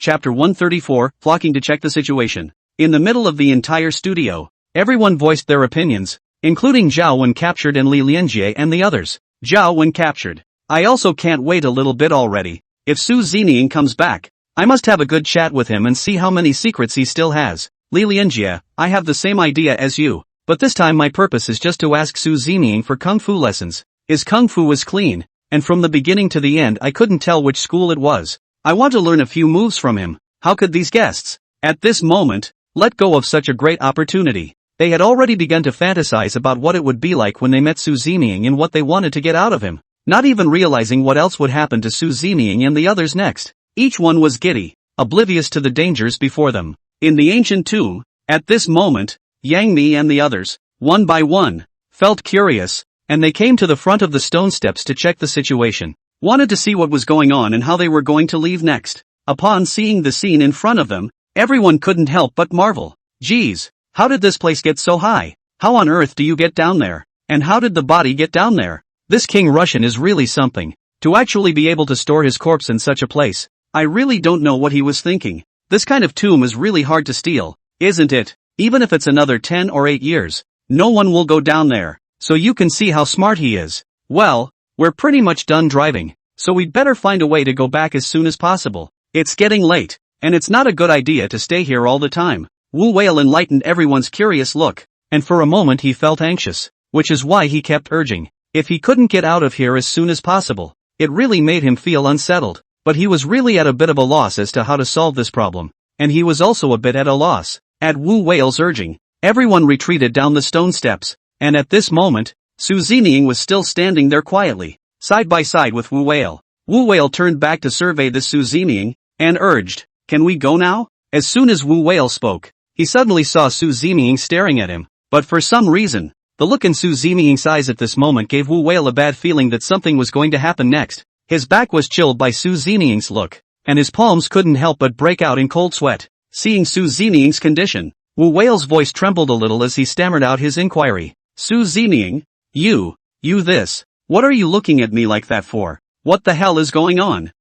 flocking to check the situation. In the middle of the entire studio, everyone voiced their opinions. including Zhao when captured and Li Lianjie and the others. Zhao when captured. I also can't wait a little bit already. If Su Zining comes back, I must have a good chat with him and see how many secrets he still has. Li Lianjie, I have the same idea as you, but this time my purpose is just to ask Su Zining for kung fu lessons. His kung fu was clean, and from the beginning to the end I couldn't tell which school it was. I want to learn a few moves from him. How could these guests, at this moment, let go of such a great opportunity? They had already begun to fantasize about what it would be like when they met Su Zining and what they wanted to get out of him, not even realizing what else would happen to Su Zining and the others next. Each one was giddy, oblivious to the dangers before them. In the ancient tomb, at this moment, Yang Mi and the others, one by one, felt curious, and they came to the front of the stone steps to check the situation, wanted to see what was going on and how they were going to leave next. Upon seeing the scene in front of them, everyone couldn't help but marvel. Geez, how did this place get so high? How on earth do you get down there? And how did the body get down there? This King Russian is really something. To actually be able to store his corpse in such a place, I really don't know what he was thinking. This kind of tomb is really hard to steal, isn't it? Even if it's another 10 or 8 years, no one will go down there. So you can see how smart he is. Well, we're pretty much done driving, so we'd better find a way to go back as soon as possible. It's getting late, and it's not a good idea to stay here all the time. Wu Whale enlightened everyone's curious look, and for a moment he felt anxious, which is why he kept urging. If he couldn't get out of here as soon as possible, it really made him feel unsettled. But he was really at a bit of a loss as to how to solve this problem, and he was also a bit at a loss. At Wu Whale's urging, everyone retreated down the stone steps, and at this moment, Su Zining was still standing there quietly, side by side with Wu Whale. Wu Whale turned back to survey the Su Zining, and urged, "Can we go now?" As soon as Wu Whale spoke, he suddenly saw Su Zining staring at him, but for some reason, the look in Su Zining's eyes at this moment gave Wu Whale a bad feeling that something was going to happen next. His back was chilled by Su Zining's look, and his palms couldn't help but break out in cold sweat. Seeing Su Zining's condition, Wu Whale's voice trembled a little as he stammered out his inquiry. "Su Zining, you this, what are you looking at me like that for? What the hell is going on?"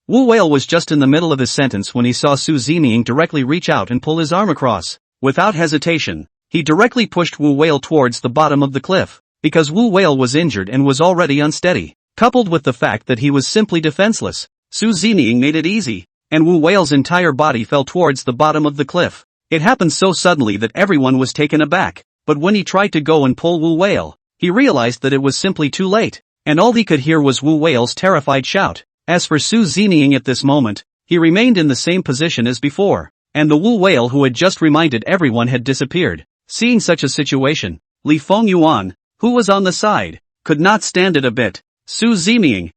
Wu Whale was just in the middle of his sentence when he saw Su Zining directly reach out and pull his arm across. Without hesitation, he directly pushed Wu Whale towards the bottom of the cliff, because Wu Whale was injured and was already unsteady, coupled with the fact that he was simply defenseless. Su Zining made it easy, and Wu Whale's entire body fell towards the bottom of the cliff. It happened so suddenly that everyone was taken aback, but when he tried to go and pull Wu Whale, he realized that it was simply too late, and all he could hear was Wu Whale's terrified shout. As for Su Zining at this moment, he remained in the same position as before, and the Wu Whale who had just reminded everyone had disappeared. Seeing such a situation, Li Fengyuan, who was on the side, could not stand it a bit. "Su Zining,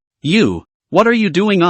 what are you doing?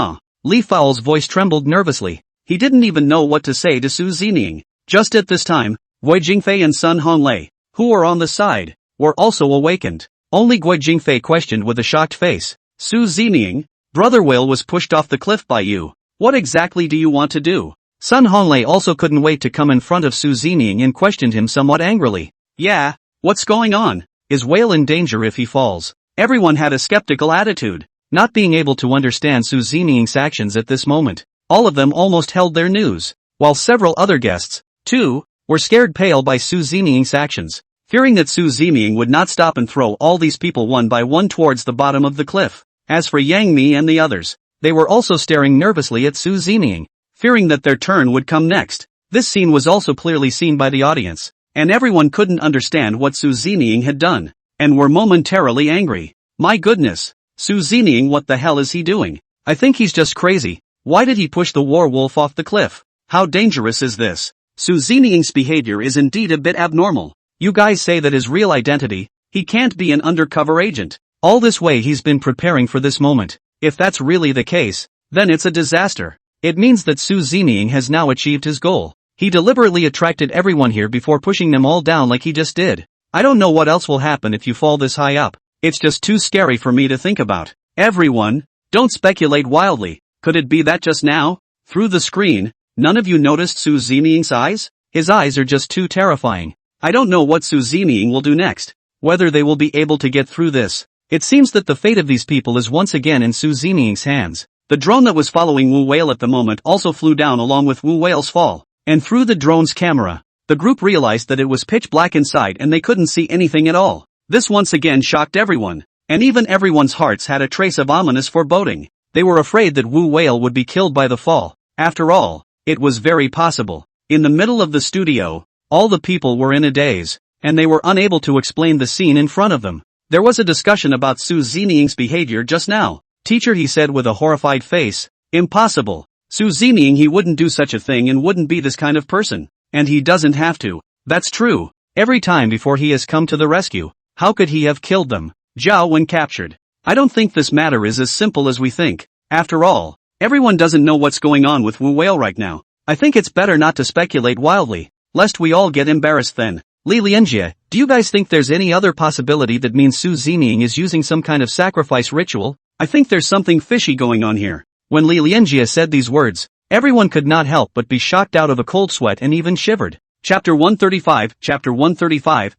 Li Fao's voice trembled nervously. He didn't even know what to say to Su Zining. Just at this time, Guo Jingfei and Sun Honglei, who were on the side, were also awakened. Only Guo Jingfei questioned with a shocked face. "Su Zining, Brother Whale was pushed off the cliff by you. What exactly do you want to do?" Sun Honglei also couldn't wait to come in front of Su Zining and questioned him somewhat angrily. "Yeah, what's going on? Is Whale in danger if he falls?" Everyone had a skeptical attitude, not being able to understand Su Zining's actions at this moment. All of them almost held their news, while several other guests, too, were scared pale by Su Zining's actions, fearing that Su Zining would not stop and throw all these people one by one towards the bottom of the cliff. As for Yang Mi and the others, they were also staring nervously at Su Zining, fearing that their turn would come next. This scene was also clearly seen by the audience, and everyone couldn't understand what Su Zining had done, and were momentarily angry. "My goodness, Su Zining, what the hell is he doing? I think he's just crazy. Why did he push the war wolf off the cliff? How dangerous is this? Su Zining's behavior is indeed a bit abnormal. You guys say that his real identity, he can't be an undercover agent. All this way he's been preparing for this moment. If that's really the case, then it's a disaster. It means that Su Zining has now achieved his goal. He deliberately attracted everyone here before pushing them all down like he just did. I don't know what else will happen if you fall this high up. It's just too scary for me to think about. Everyone, don't speculate wildly. Could it be that just now, through the screen, none of you noticed Su Zining's eyes? His eyes are just too terrifying. I don't know what Su Zining will do next, whether they will be able to get through this. It seems that the fate of these people is once again in Su Zining's hands. The drone that was following Wu Whale at the moment also flew down along with Wu Whale's fall, and through the drone's camera, The group realized that it was pitch black inside and they couldn't see anything at all. This once again shocked everyone, and even everyone's hearts had a trace of ominous foreboding. They were afraid that Wu Whale would be killed by the fall. After all, it was very possible. In the middle of the studio, all the people were in a daze, and they were unable to explain the scene in front of them. There was a discussion about Su Ziniying's behavior just now. Teacher, he said with a horrified face. Impossible. Su Zining, he wouldn't do such a thing and wouldn't be this kind of person. And he doesn't have to. That's true. Every time before he has come to the rescue. How could he have killed them? Zhao when captured. I don't think this matter is as simple as we think. After all, everyone doesn't know what's going on with Wu Whale right now. I think it's better not to speculate wildly, lest we all get embarrassed then. Li Lianjie, do you guys think there's any other possibility that means Su Zining is using some kind of sacrifice ritual? I think there's something fishy going on here. When Li Lianjie said these words, everyone could not help but be shocked out of a cold sweat and even shivered. Chapter 135,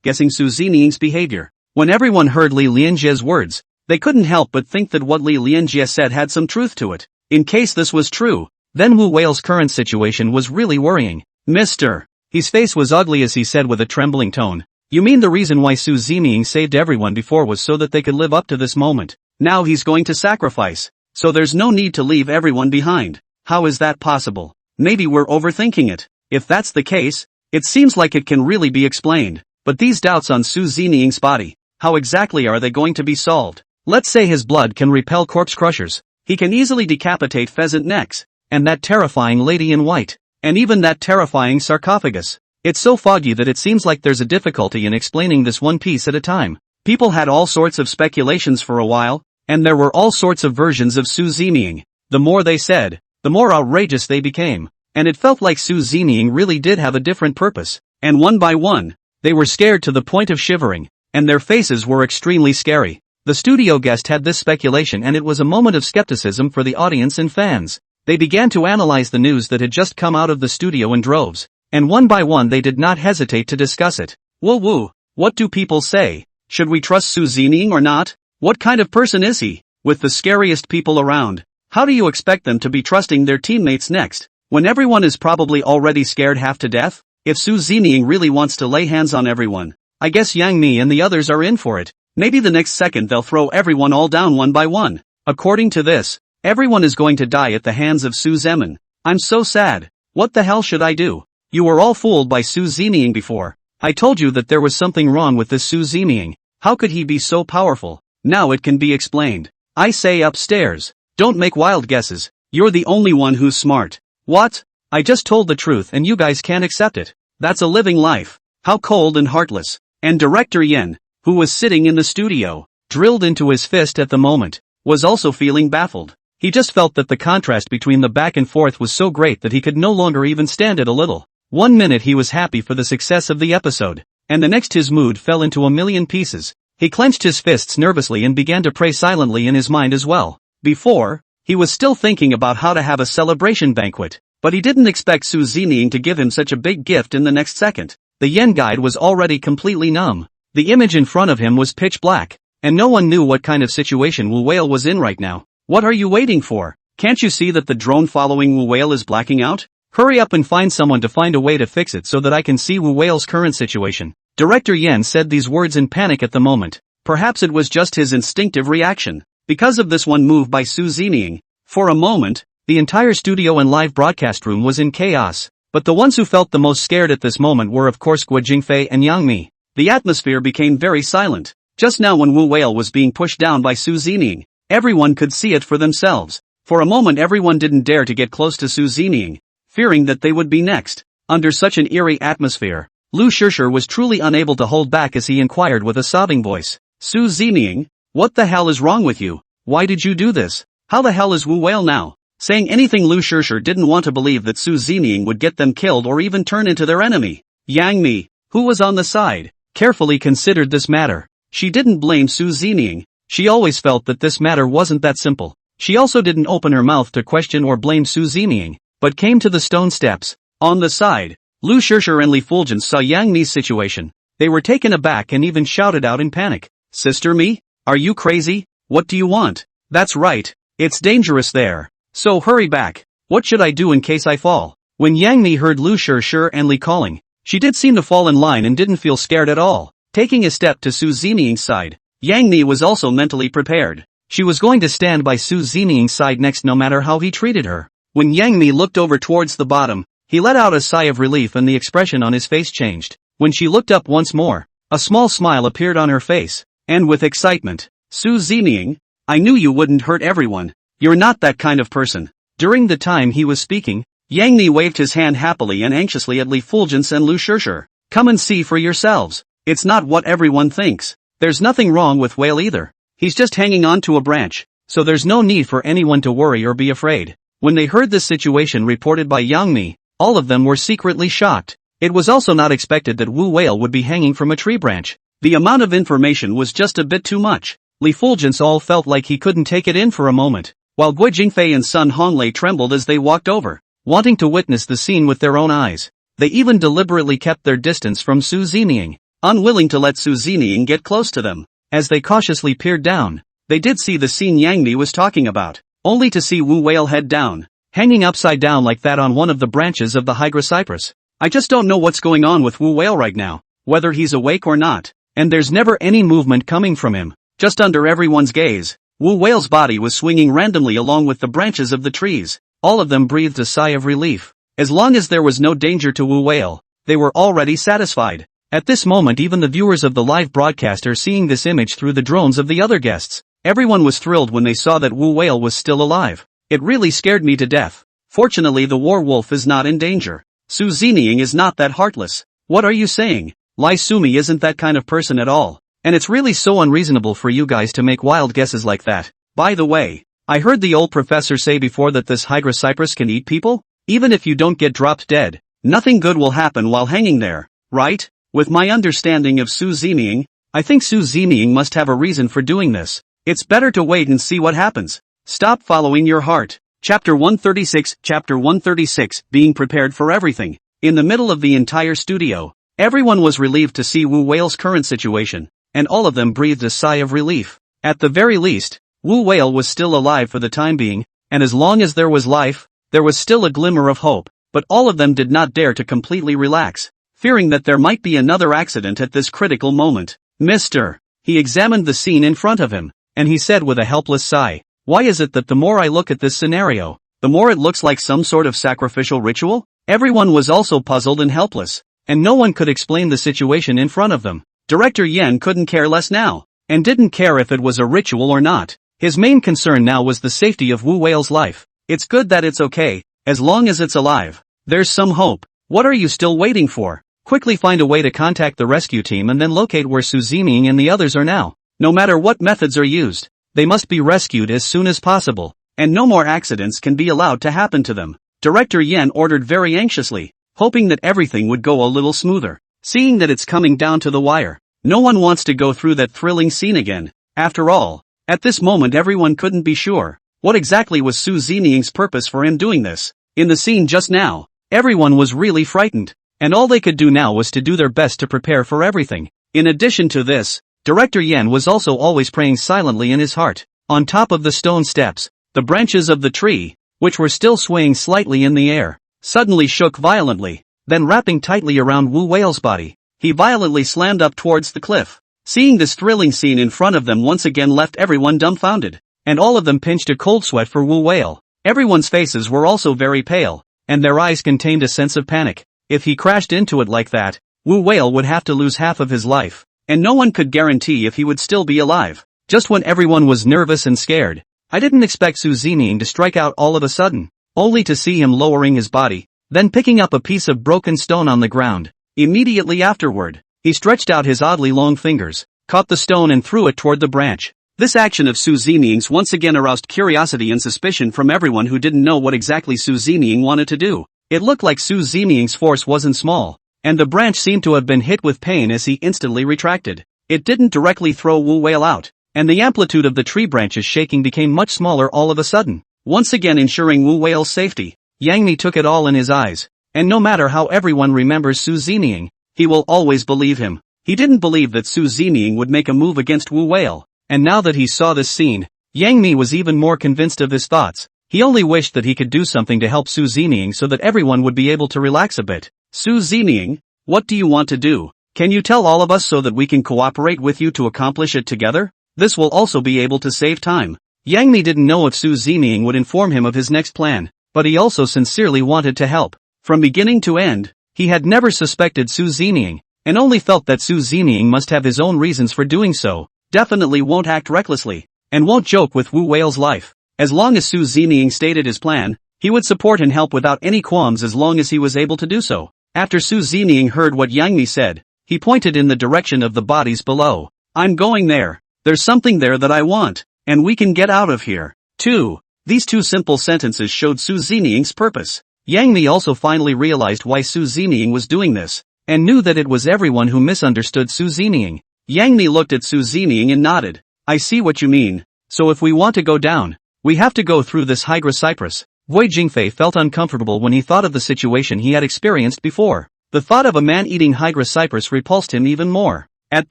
Guessing Su Ziniying's Behavior. When everyone heard Li Lianjie's words, they couldn't help but think that what Li Lianjie said had some truth to it. In case this was true, then Wu Whale's current situation was really worrying. Mr. His face was ugly as he said with a trembling tone. You mean the reason why Su Zining saved everyone before was so that they could live up to this moment? Now he's going to sacrifice. So there's no need to leave everyone behind. How is that possible? Maybe we're overthinking it. If that's the case, it seems like it can really be explained. But these doubts on Su Ziniying's body, how exactly are they going to be solved? Let's say his blood can repel corpse crushers. He can easily decapitate pheasant necks. And that terrifying lady in white. And even that terrifying sarcophagus. It's so foggy that it seems like there's a difficulty in explaining this one piece at a time. People had all sorts of speculations for a while, and there were all sorts of versions of Su Zining. The more they said, the more outrageous they became. And it felt like Su Zining really did have a different purpose. And one by one, they were scared to the point of shivering, and their faces were extremely scary. The studio guest had this speculation and it was a moment of skepticism for the audience and fans. They began to analyze the news that had just come out of the studio in droves, and one by one they did not hesitate to discuss it. Woo, what do people say? Should we trust Su Zining or not? What kind of person is he? With the scariest people around, how do you expect them to be trusting their teammates next, when everyone is probably already scared half to death? If Su Zining really wants to lay hands on everyone, I guess Yang Mi and the others are in for it. Maybe the next second they'll throw everyone all down one by one. According to this, everyone is going to die at the hands of Su Zeming. I'm so sad. What the hell should I do? You were all fooled by Su Zining before. I told you that there was something wrong with this Su Zining. How could he be so powerful? Now it can be explained. I say upstairs. Don't make wild guesses. You're the only one who's smart. What? I just told the truth and you guys can't accept it. That's a living life. How cold and heartless. And Director Yen, who was sitting in the studio, drilled into his fist at the moment, was also feeling baffled. He just felt that the contrast between the back and forth was so great that he could no longer even stand it a little. 1 minute he was happy for the success of the episode, and the next his mood fell into a million pieces. He clenched his fists nervously and began to pray silently in his mind as well. Before, he was still thinking about how to have a celebration banquet, but he didn't expect Su Zining to give him such a big gift in the next second. The Yen guide was already completely numb. The image in front of him was pitch black, and no one knew what kind of situation Wu Whale was in right now. What are you waiting for? Can't you see that the drone following Wu Whale is blacking out? Hurry up and find someone to find a way to fix it so that I can see Wu Whale's current situation. Director Yen said these words in panic at the moment. Perhaps it was just his instinctive reaction. Because of this one move by Su Zining, for a moment, the entire studio and live broadcast room was in chaos. But the ones who felt the most scared at this moment were of course Guo Jingfei and Yang Mi. The atmosphere became very silent. Just now when Wu Whale was being pushed down by Su Zining, everyone could see it for themselves. For a moment everyone didn't dare to get close to Su Zining, fearing that they would be next. Under such an eerie atmosphere, Lu Shishir was truly unable to hold back as he inquired with a sobbing voice. Su Zining, what the hell is wrong with you? Why did you do this? How the hell is Wu Whale now? Saying anything, Lu Shishir didn't want to believe that Su Zining would get them killed or even turn into their enemy. Yang Mi, who was on the side, carefully considered this matter. She didn't blame Su Zining. She always felt that this matter wasn't that simple. She also didn't open her mouth to question or blame Su Zining, but came to the stone steps. On the side, Lu Shishir and Li Fulgence saw Yang Mi's situation. They were taken aback and even shouted out in panic. Sister Mi? Are you crazy? What do you want? That's right. It's dangerous there. So hurry back. What should I do in case I fall? When Yang Mi heard Lu Shishir and Li calling, She did seem to fall in line and didn't feel scared at all. Taking a step to Su Zeming's side, Yang Mi was also mentally prepared. She was going to stand by Su Zeming's side next no matter how he treated her. When Yang Mi looked over towards the bottom, he let out a sigh of relief and the expression on his face changed. When she looked up once more, a small smile appeared on her face, and with excitement, "Su Zeming, I knew you wouldn't hurt everyone. You're not that kind of person." During the time he was speaking, Yang Mi waved his hand happily and anxiously at Li Fulgence and Lu Shirshir. "Come and see for yourselves. It's not what everyone thinks. There's nothing wrong with Whale either. He's just hanging on to a branch, so there's no need for anyone to worry or be afraid." When they heard this situation reported by Yang Mi, all of them were secretly shocked. It was also not expected that Wu Whale would be hanging from a tree branch. The amount of information was just a bit too much. Li Fulgence all felt like he couldn't take it in for a moment, while Guo Jingfei and Sun Honglei trembled as they walked over, wanting to witness the scene with their own eyes. They even deliberately kept their distance from Su Zeming, unwilling to let Su Zeming get close to them. As they cautiously peered down, they did see the scene Yang Mi was talking about, only to see Wu Whale head down, hanging upside down like that on one of the branches of the Hydra cypress. "I just don't know what's going on with Wu Whale right now, whether he's awake or not, and there's never any movement coming from him." Just under everyone's gaze, Wu Whale's body was swinging randomly along with the branches of the trees. All of them breathed a sigh of relief. As long as there was no danger to Wu Whale, they were already satisfied. At this moment even the viewers of the live broadcast are seeing this image through the drones of the other guests. Everyone was thrilled when they saw that Wu Whale was still alive. "It really scared me to death. Fortunately the war wolf is not in danger. Su Zeming is not that heartless." "What are you saying? Lai Sumi isn't that kind of person at all. And it's really so unreasonable for you guys to make wild guesses like that. By the way, I heard the old professor say before that this Hydra cypress can eat people? Even if you don't get dropped dead, nothing good will happen while hanging there, right? With my understanding of Su Zeming, I think Su Zeming must have a reason for doing this. It's better to wait and see what happens. Stop following your heart." Chapter 136 Chapter 136 Being prepared for everything. In the middle of the entire studio, everyone was relieved to see Wu Whale's current situation, and all of them breathed a sigh of relief. At the very least, Wu Whale was still alive for the time being, and as long as there was life, there was still a glimmer of hope. But all of them did not dare to completely relax, fearing that there might be another accident at this critical moment. "Mr." He examined the scene in front of him, and he said with a helpless sigh, "Why is it that the more I look at this scenario, the more it looks like some sort of sacrificial ritual?" Everyone was also puzzled and helpless, and no one could explain the situation in front of them. Director Yen couldn't care less now, and didn't care if it was a ritual or not. His main concern now was the safety of Wu Whale's life. "It's good that it's okay, as long as it's alive. There's some hope. What are you still waiting for? Quickly find a way to contact the rescue team and then locate where Su Zeming and the others are now. No matter what methods are used, they must be rescued as soon as possible, and no more accidents can be allowed to happen to them." Director Yen ordered very anxiously, hoping that everything would go a little smoother. Seeing that it's coming down to the wire, no one wants to go through that thrilling scene again. After all, at this moment everyone couldn't be sure what exactly was Su Zeming's purpose for him doing this. In the scene just now, everyone was really frightened, and all they could do now was to do their best to prepare for everything. In addition to this, Director Yen was also always praying silently in his heart. On top of the stone steps, the branches of the tree, which were still swaying slightly in the air, suddenly shook violently, then wrapping tightly around Wu Whale's body, he violently slammed up towards the cliff. Seeing this thrilling scene in front of them once again left everyone dumbfounded, and all of them pinched a cold sweat for Wu Whale. Everyone's faces were also very pale, and their eyes contained a sense of panic. If he crashed into it like that, Wu Whale would have to lose half of his life, and no one could guarantee if he would still be alive. Just when everyone was nervous and scared, I didn't expect Su Zeming to strike out all of a sudden, only to see him lowering his body, then picking up a piece of broken stone on the ground. Immediately afterward, he stretched out his oddly long fingers, caught the stone and threw it toward the branch. This action of Su Zeming's once again aroused curiosity and suspicion from everyone who didn't know what exactly Su Zeming wanted to do. It looked like Su Zeming's force wasn't small, and the branch seemed to have been hit with pain as he instantly retracted. It didn't directly throw Wu Whale out, and the amplitude of the tree branches shaking became much smaller all of a sudden. Once again ensuring Wu Whale's safety, Yang Mi took it all in his eyes, and no matter how everyone remembers Su Zeming, he will always believe him. He didn't believe that Su Zeming would make a move against Wu Whale, and now that he saw this scene, Yang Mi was even more convinced of his thoughts. He only wished that he could do something to help Su Zeming so that everyone would be able to relax a bit. "Su Zeming, What do you want to do? Can you tell all of us so that we can cooperate with you to accomplish it together? This will also be able to save time. Yang Mi didn't know if Su Zeming would inform him of his next plan, but he also sincerely wanted to help. From beginning to end, he had never suspected Su Zeming, and only felt that Su Zeming must have his own reasons for doing so, definitely won't act recklessly, and won't joke with Wu Whale's life. As long as Su Zeming stated his plan, he would support and help without any qualms as long as he was able to do so. After Su Zeming heard what Yang Mi said, he pointed in the direction of the bodies below. I'm going there. There's something there that I want, and we can get out of here. 2. These two simple sentences showed Su Zeming's purpose. Yang Mi also finally realized why Su Zeming was doing this, and knew that it was everyone who misunderstood Su Zeming. Yang Mi looked at Su Zeming and nodded. I see what you mean. So if we want to go down, we have to go through this Hydra Cypress. Guo Jingfei felt uncomfortable when he thought of the situation he had experienced before. The thought of a man eating Hydra Cypress repulsed him even more. At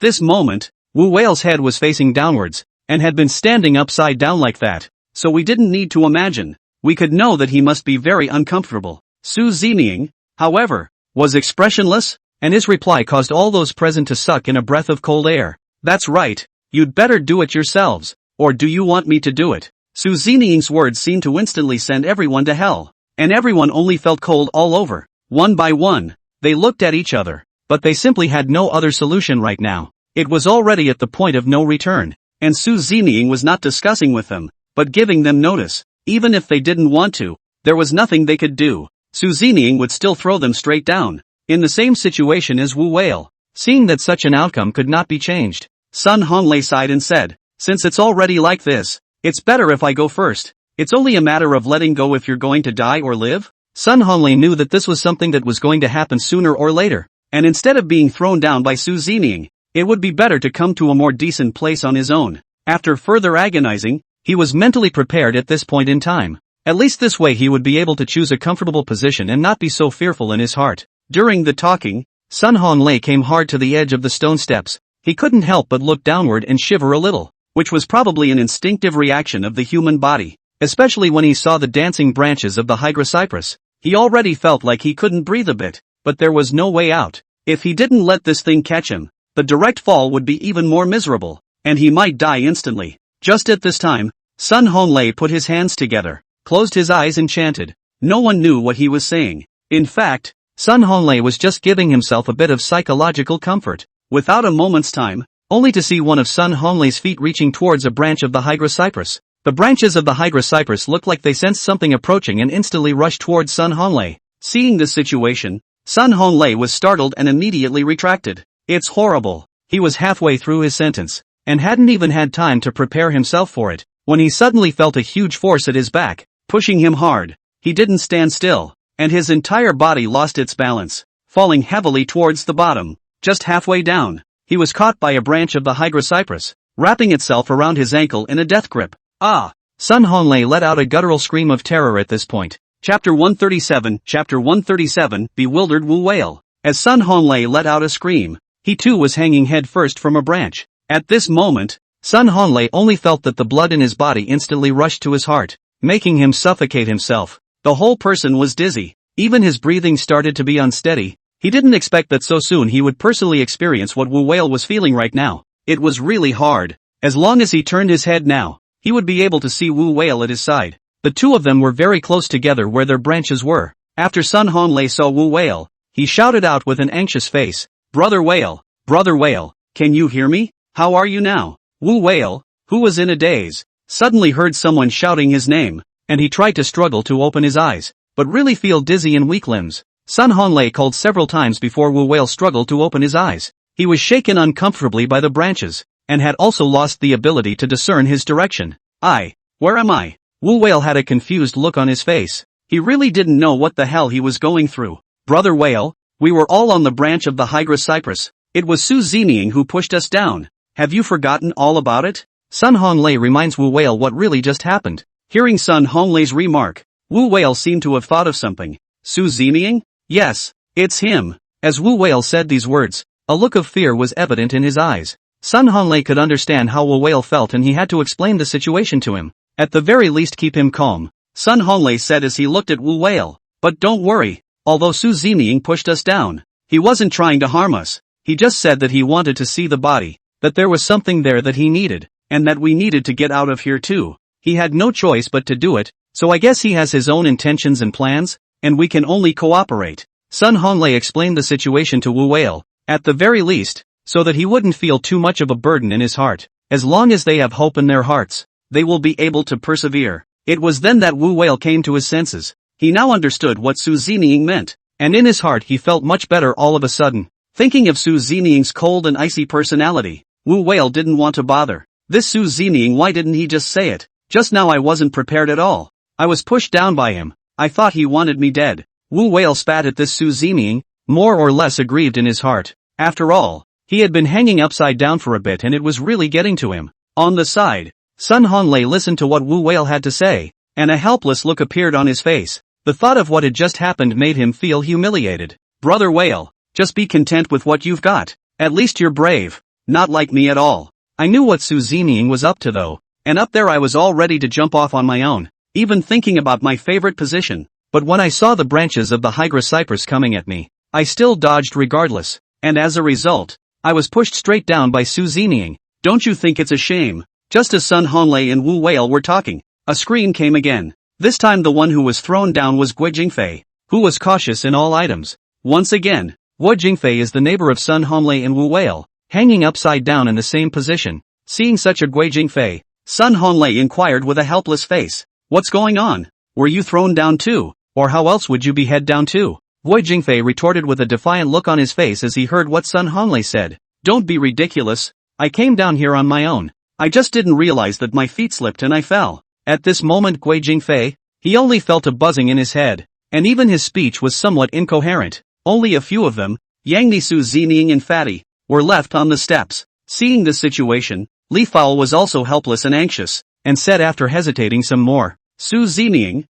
this moment, Wu Whale's head was facing downwards, and had been standing upside down like that, so we didn't need to imagine. We could know that he must be very uncomfortable. Su Zeming, however, was expressionless, and his reply caused all those present to suck in a breath of cold air. That's right, you'd better do it yourselves, or do you want me to do it? Su Zeming's words seemed to instantly send everyone to hell, and everyone only felt cold all over. One by one, they looked at each other, but they simply had no other solution right now. It was already at the point of no return, and Su Zeming was not discussing with them, but giving them notice. Even if they didn't want to, there was nothing they could do. Su Zeming would still throw them straight down, in the same situation as Wu Whale. Seeing that such an outcome could not be changed, Sun Honglei sighed and said, since it's already like this, it's better if I go first. It's only a matter of letting go if you're going to die or live. Sun Honglei knew that this was something that was going to happen sooner or later, and instead of being thrown down by Su Zeming, it would be better to come to a more decent place on his own. After further agonizing, he was mentally prepared at this point in time. At least this way he would be able to choose a comfortable position and not be so fearful in his heart. During the talking, Sun Honglei came hard to the edge of the stone steps. He couldn't help but look downward and shiver a little, which was probably an instinctive reaction of the human body, especially when he saw the dancing branches of the Hydra Cypress. He already felt like he couldn't breathe a bit, but there was no way out. If he didn't let this thing catch him, the direct fall would be even more miserable, and he might die instantly. Just at this time, Sun Honglei put his hands together, closed his eyes and chanted. No one knew what he was saying. In fact, Sun Honglei was just giving himself a bit of psychological comfort. Without a moment's time, only to see one of Sun Honglei's feet reaching towards a branch of the Hydra Cypress. The branches of the Hydra Cypress looked like they sensed something approaching and instantly rushed towards Sun Honglei. Seeing this situation, Sun Honglei was startled and immediately retracted. It's horrible. He was halfway through his sentence, and hadn't even had time to prepare himself for it, when he suddenly felt a huge force at his back, pushing him hard. He didn't stand still, and his entire body lost its balance, falling heavily towards the bottom. Just halfway down, he was caught by a branch of the Hydra Cypress, wrapping itself around his ankle in a death grip. Ah! Sun Honglei let out a guttural scream of terror at this point. Chapter 137, Bewildered Wu Whale. As Sun Honglei let out a scream, he too was hanging headfirst from a branch. At this moment, Sun Honglei only felt that the blood in his body instantly rushed to his heart, making him suffocate himself. The whole person was dizzy. Even his breathing started to be unsteady. He didn't expect that so soon he would personally experience what Wu Whale was feeling right now. It was really hard. As long as he turned his head now, he would be able to see Wu Whale at his side. The two of them were very close together where their branches were. After Sun Honglei saw Wu Whale, he shouted out with an anxious face, Brother Whale, can you hear me? How are you now? Wu Whale, who was in a daze, suddenly heard someone shouting his name, and he tried to struggle to open his eyes, but really feel dizzy and weak limbs. Sun Honglei called several times before Wu Whale struggled to open his eyes. He was shaken uncomfortably by the branches, and had also lost the ability to discern his direction. Where am I? Wu Whale had a confused look on his face. He really didn't know what the hell he was going through. Brother Whale, we were all on the branch of the Hydra Cypress. It was Su Zeming who pushed us down. Have you forgotten all about it? Sun Honglei reminds Wu Whale what really just happened. Hearing Sun Honglei's remark, Wu Whale seemed to have thought of something. Su Zeming? Yes, it's him. As Wu Whale said these words, a look of fear was evident in his eyes. Sun Honglei could understand how Wu Whale felt and he had to explain the situation to him. At the very least keep him calm, Sun Honglei said as he looked at Wu Whale. But don't worry, although Su Zeming pushed us down, He wasn't trying to harm us. He just said that he wanted to see the body, that there was something there that he needed, and that we needed to get out of here too. He had no choice but to do it, so I guess he has his own intentions and plans, and we can only cooperate. Sun Honglei explained the situation to Wu Whale, at the very least, so that he wouldn't feel too much of a burden in his heart. As long as they have hope in their hearts, they will be able to persevere. It was then that Wu Whale came to his senses. He now understood what Su Zining meant, and in his heart he felt much better all of a sudden. Thinking of Su Zining's cold and icy personality, Wu Whale didn't want to bother. This Su Zining, why didn't he just say it? Just now I wasn't prepared at all. I was pushed down by him. I thought he wanted me dead. Wu Whale spat at this Su Zining, more or less aggrieved in his heart. After all, he had been hanging upside down for a bit and it was really getting to him. On the side, Sun Honglei listened to what Wu Whale had to say, and a helpless look appeared on his face. The thought of what had just happened made him feel humiliated. Brother Whale, just be content with what you've got. At least you're brave. Not like me at all. I knew what Su Zining was up to though, and up there I was all ready to jump off on my own, even thinking about my favorite position. But when I saw the branches of the Hydra cypress coming at me, I still dodged regardless, and as a result, I was pushed straight down by Su Zining. Don't you think it's a shame? Just as Sun Honglei and Wu Whale were talking, a scream came again. This time the one who was thrown down was Guo Jingfei, who was cautious in all items. Once again, Guo Jingfei is the neighbor of Sun Honglei and Wu Whale, hanging upside down in the same position. Seeing such a Guo Jingfei, Sun Honglei inquired with a helpless face. What's going on? Were you thrown down too? Or how else would you be head down too? Guo Jingfei retorted with a defiant look on his face as he heard what Sun Honglei said. Don't be ridiculous. I came down here on my own. I just didn't realize that my feet slipped and I fell. At this moment Guo Jingfei, he only felt a buzzing in his head, and even his speech was somewhat incoherent. Only a few of them, Yangni, Su Zining and Fatty, were left on the steps. Seeing this situation, Li Fowl was also helpless and anxious, and said after hesitating some more, Su Zining,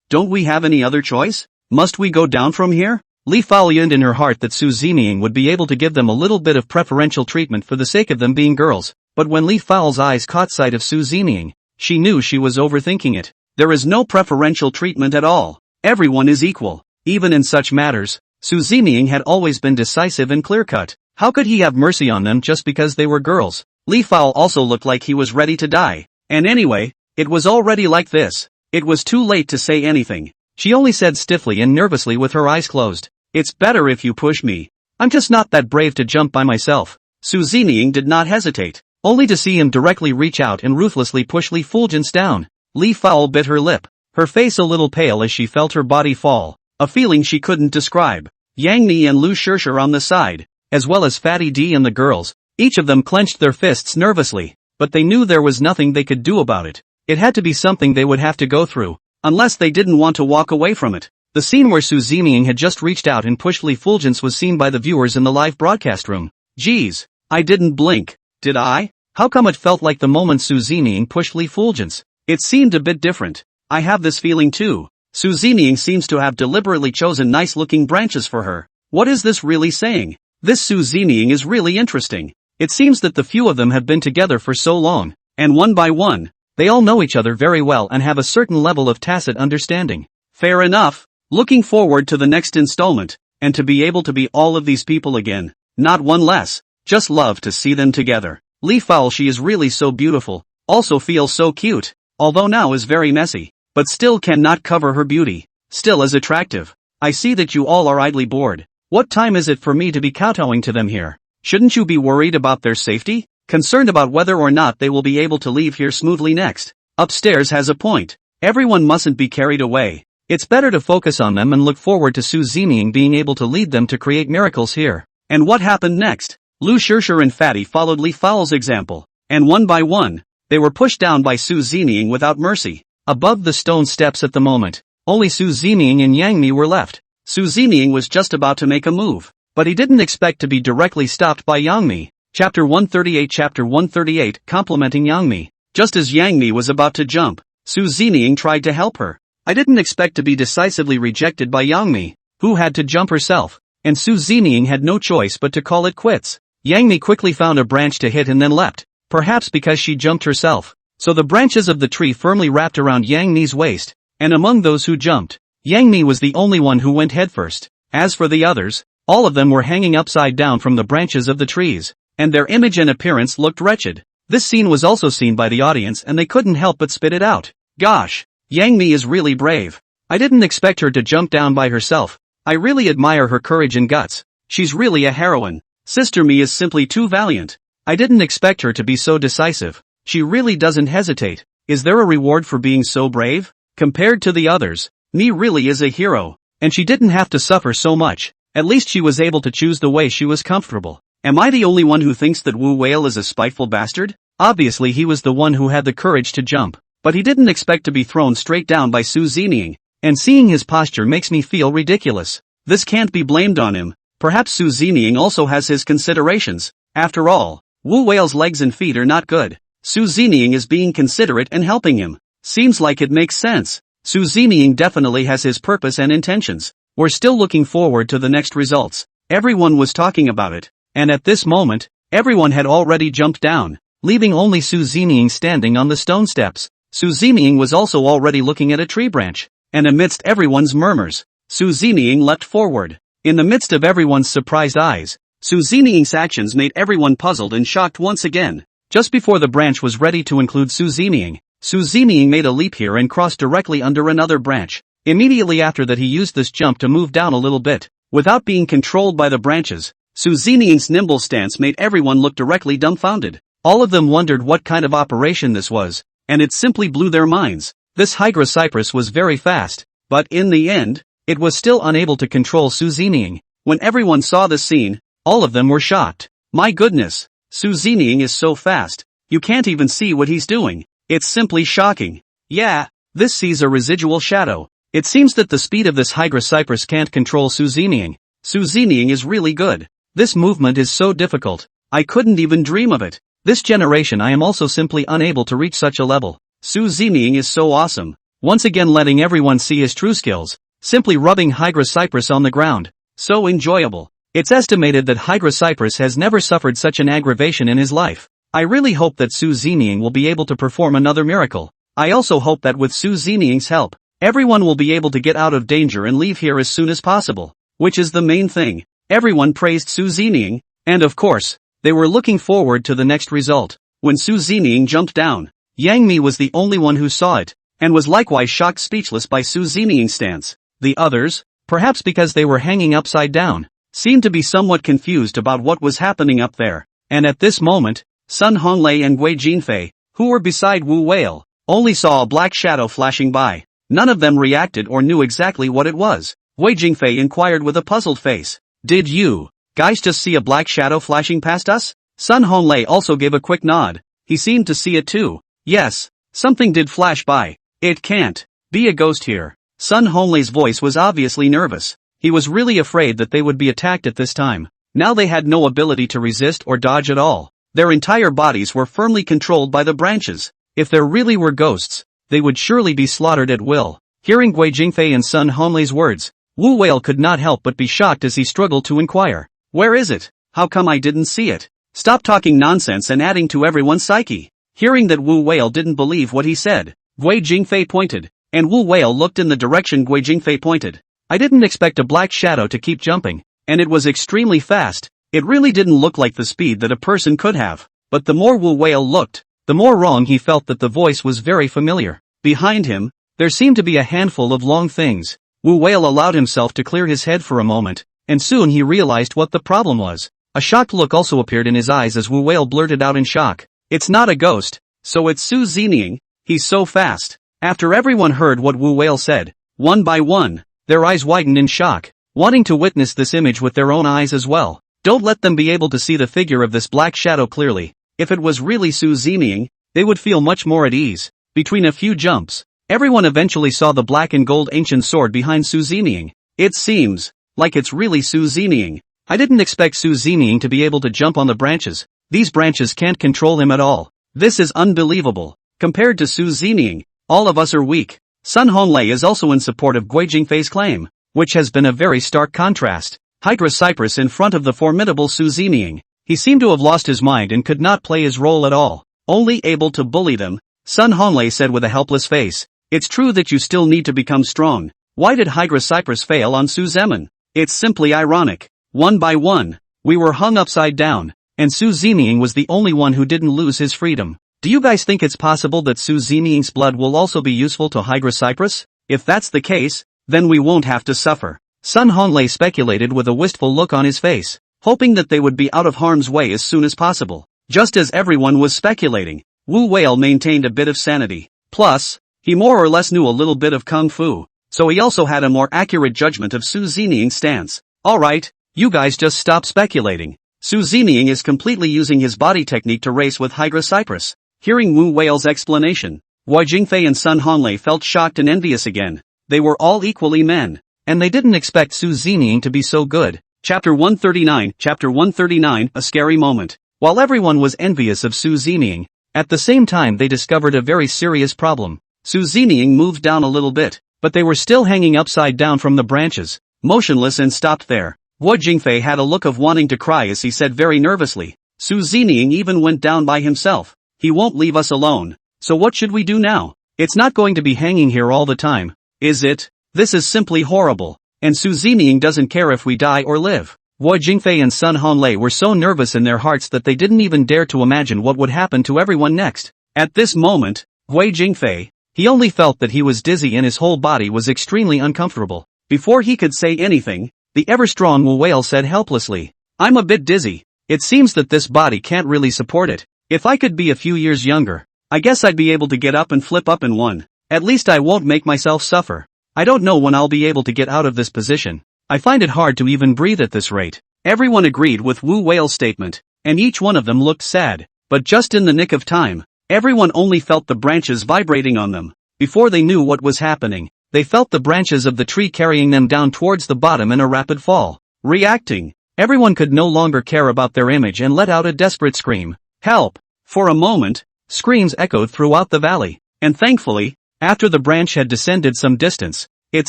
don't we have any other choice? Must we go down from here? Li Fowl yearned in her heart that Su Zining would be able to give them a little bit of preferential treatment for the sake of them being girls, but when Li Fowl's eyes caught sight of Su Zining, she knew she was overthinking it. There is no preferential treatment at all. Everyone is equal. Even in such matters, Su Zining had always been decisive and clear-cut. How could he have mercy on them just because they were girls? Li Fowl also looked like he was ready to die. And anyway, it was already like this. It was too late to say anything. She only said stiffly and nervously with her eyes closed, "It's better if you push me. I'm just not that brave to jump by myself." Su Zining did not hesitate, only to see him directly reach out and ruthlessly push Li Fulgence down. Li Fowl bit her lip, her face a little pale as she felt her body fall, a feeling she couldn't describe. Yang Ni and Lu Shishir on the side, as well as Fatty D and the girls, each of them clenched their fists nervously, but they knew there was nothing they could do about it. It had to be something they would have to go through, unless they didn't want to walk away from it. The scene where Su Zining had just reached out and pushed Li Fulgence was seen by the viewers in the live broadcast room. Geez, I didn't blink, did I? How come it felt like the moment Su Zining pushed Li Fulgence? It seemed a bit different. I have this feeling too. Su Zining seems to have deliberately chosen nice-looking branches for her. What is this really saying? This Su Zining is really interesting. It seems that the few of them have been together for so long, and one by one, they all know each other very well and have a certain level of tacit understanding. Fair enough. Looking forward to the next installment, and to be able to be all of these people again. Not one less. Just love to see them together. Li Fowl, she is really so beautiful, also feels so cute. Although now is very messy, but still cannot cover her beauty, still is attractive. I see that you all are idly bored. What time is it for me to be kowtowing to them here? Shouldn't you be worried about their safety? Concerned about whether or not they will be able to leave here smoothly next? Upstairs has a point. Everyone mustn't be carried away. It's better to focus on them and look forward to Su Zining being able to lead them to create miracles here. And what happened next? Lu Shishir and Fatty followed Li Fowl's example, and one by one, they were pushed down by Su Zining without mercy. Above the stone steps at the moment, only Su Zining and Yang Mi were left. Su Zining was just about to make a move, but he didn't expect to be directly stopped by Yang Mi. Chapter 138 Complimenting Yang Mi. Just as Yang Mi was about to jump, Su Zining tried to help her. I didn't expect to be decisively rejected by Yang Mi, who had to jump herself, and Su Zining had no choice but to call it quits. Yang Mi quickly found a branch to hit and then leapt. Perhaps because she jumped herself, so the branches of the tree firmly wrapped around Yang Mi's waist, and among those who jumped, Yang Mi was the only one who went headfirst. As for the others, All of them were hanging upside down from the branches of the trees, and their image and appearance looked wretched. This scene was also seen by the audience and they couldn't help but spit it out. Gosh, Yang Mi is really brave. I didn't expect her to jump down by herself. I really admire her courage and guts. She's really a heroine. Sister Mi is simply too valiant. I didn't expect her to be so decisive. She really doesn't hesitate. Is there a reward for being so brave? Compared to the others, Mi really is a hero. And she didn't have to suffer so much. At least she was able to choose the way she was comfortable. Am I the only one who thinks that Wu Whale is a spiteful bastard? Obviously he was the one who had the courage to jump. But he didn't expect to be thrown straight down by Su Zining. And seeing his posture makes me feel ridiculous. This can't be blamed on him. Perhaps Su Zining also has his considerations. After all, Wu Whale's legs and feet are not good. Su Zining is being considerate and helping him. Seems like it makes sense. Su Zining definitely has his purpose and intentions. We're still looking forward to the next results. Everyone was talking about it. And at this moment, everyone had already jumped down, leaving only Su Zining standing on the stone steps. Su Zining was also already looking at a tree branch. And amidst everyone's murmurs, Su Zining leapt forward. In the midst of everyone's surprised eyes, Su Zining's actions made everyone puzzled and shocked once again. Just before the branch was ready to include Su Zining made a leap here and crossed directly under another branch. Immediately after that he used this jump to move down a little bit, without being controlled by the branches. Su Zining's nimble stance made everyone look directly dumbfounded. All of them wondered what kind of operation this was, and it simply blew their minds. This Hydra Cypress was very fast, but in the end, it was still unable to control Su Zining. When everyone saw this scene, all of them were shocked. My goodness, Su Zining is so fast, you can't even see what he's doing. It's simply shocking. Yeah, this sees a residual shadow. It seems that the speed of this Hydra Cypress can't control Su Zining. Su Zining is really good. This movement is so difficult. I couldn't even dream of it. This generation I am also simply unable to reach such a level. Su Zining is so awesome. Once again letting everyone see his true skills. Simply rubbing Hydra Cypress on the ground. So enjoyable. It's estimated that Hydra Cypress has never suffered such an aggravation in his life. I really hope that Su Zining will be able to perform another miracle. I also hope that with Su Zining's help, everyone will be able to get out of danger and leave here as soon as possible. Which is the main thing. Everyone praised Su Zining, and of course, they were looking forward to the next result. When Su Zining jumped down, Yang Mi was the only one who saw it, and was likewise shocked speechless by Su Zining's stance. The others, perhaps because they were hanging upside down, seemed to be somewhat confused about what was happening up there. And at this moment, Sun Honglei and Guo Jingfei, who were beside Wu Whale, only saw a black shadow flashing by. None of them reacted or knew exactly what it was. Guo Jingfei inquired with a puzzled face. Did you guys just see a black shadow flashing past us? Sun Honglei also gave a quick nod. He seemed to see it too. Yes, something did flash by. It can't be a ghost here. Sun Honglai's voice was obviously nervous. He was really afraid that they would be attacked at this time. Now they had no ability to resist or dodge at all. Their entire bodies were firmly controlled by the branches. If there really were ghosts, they would surely be slaughtered at will. Hearing Guo Jingfei and Sun Honglai's words, Wu Whale could not help but be shocked as he struggled to inquire. Where is it? How come I didn't see it? Stop talking nonsense and adding to everyone's psyche. Hearing that Wu Whale didn't believe what he said, Guo Jingfei pointed, and Wu Whale looked in the direction Guo Jingfei pointed. I didn't expect a black shadow to keep jumping, and it was extremely fast. It really didn't look like the speed that a person could have. But the more Wu Whale looked, the more wrong he felt that the voice was very familiar. Behind him, there seemed to be a handful of long things. Wu Whale allowed himself to clear his head for a moment, and soon he realized what the problem was. A shocked look also appeared in his eyes as Wu Whale blurted out in shock. It's not a ghost, so it's Su Zining. He's so fast. After everyone heard what Wu Whale said, one by one, their eyes widened in shock, wanting to witness this image with their own eyes as well. Don't let them be able to see the figure of this black shadow clearly. If it was really Su Zining, they would feel much more at ease. Between a few jumps, everyone eventually saw the black and gold ancient sword behind Su Zining. It seems like it's really Su Zining. I didn't expect Su Zining to be able to jump on the branches. These branches can't control him at all. This is unbelievable. Compared to Su Zining, all of us are weak. Sun Honglei is also in support of Guo Jingfei's claim, which has been a very stark contrast. Hydra Cypress in front of the formidable Su Zining. He seemed to have lost his mind and could not play his role at all. Only able to bully them. Sun Honglei said with a helpless face. It's true that you still need to become strong. Why did Hydra Cypress fail on Su Zeming? It's simply ironic. One by one, we were hung upside down, and Su Zeming was the only one who didn't lose his freedom. Do you guys think it's possible that Su Zeming's blood will also be useful to Hydra Cypress? If that's the case, then we won't have to suffer. Sun Honglei speculated with a wistful look on his face, hoping that they would be out of harm's way as soon as possible. Just as everyone was speculating, Wu Whale maintained a bit of sanity. Plus, he more or less knew a little bit of Kung Fu, so he also had a more accurate judgment of Su Zeming's stance. Alright, you guys just stop speculating. Su Zeming is completely using his body technique to race with Hydra Cypress. Hearing Wu Whale's explanation, Guo Jingfei and Sun Honglei felt shocked and envious again. They were all equally men, and they didn't expect Su Zeming to be so good. Chapter 139, a scary moment. While everyone was envious of Su Zeming, at the same time they discovered a very serious problem. Su Zeming moved down a little bit, but they were still hanging upside down from the branches, motionless and stopped there. Guo Jingfei had a look of wanting to cry as he said very nervously, Su Zeming even went down by himself. He won't leave us alone. So what should we do now? It's not going to be hanging here all the time, is it? This is simply horrible. And Su Zeming doesn't care if we die or live. Guo Jingfei and Sun Honglei were so nervous in their hearts that they didn't even dare to imagine what would happen to everyone next. At this moment, Guo Jingfei, he only felt that he was dizzy and his whole body was extremely uncomfortable. Before he could say anything, the ever-strong Wu Whale said helplessly, I'm a bit dizzy. It seems that this body can't really support it. If I could be a few years younger, I guess I'd be able to get up and flip up in one. At least I won't make myself suffer. I don't know when I'll be able to get out of this position. I find it hard to even breathe at this rate. Everyone agreed with Wu Whale's statement, and each one of them looked sad. But just in the nick of time, everyone only felt the branches vibrating on them. Before they knew what was happening, they felt the branches of the tree carrying them down towards the bottom in a rapid fall. Reacting, everyone could no longer care about their image and let out a desperate scream. Help! For a moment, screams echoed throughout the valley, and thankfully, after the branch had descended some distance, it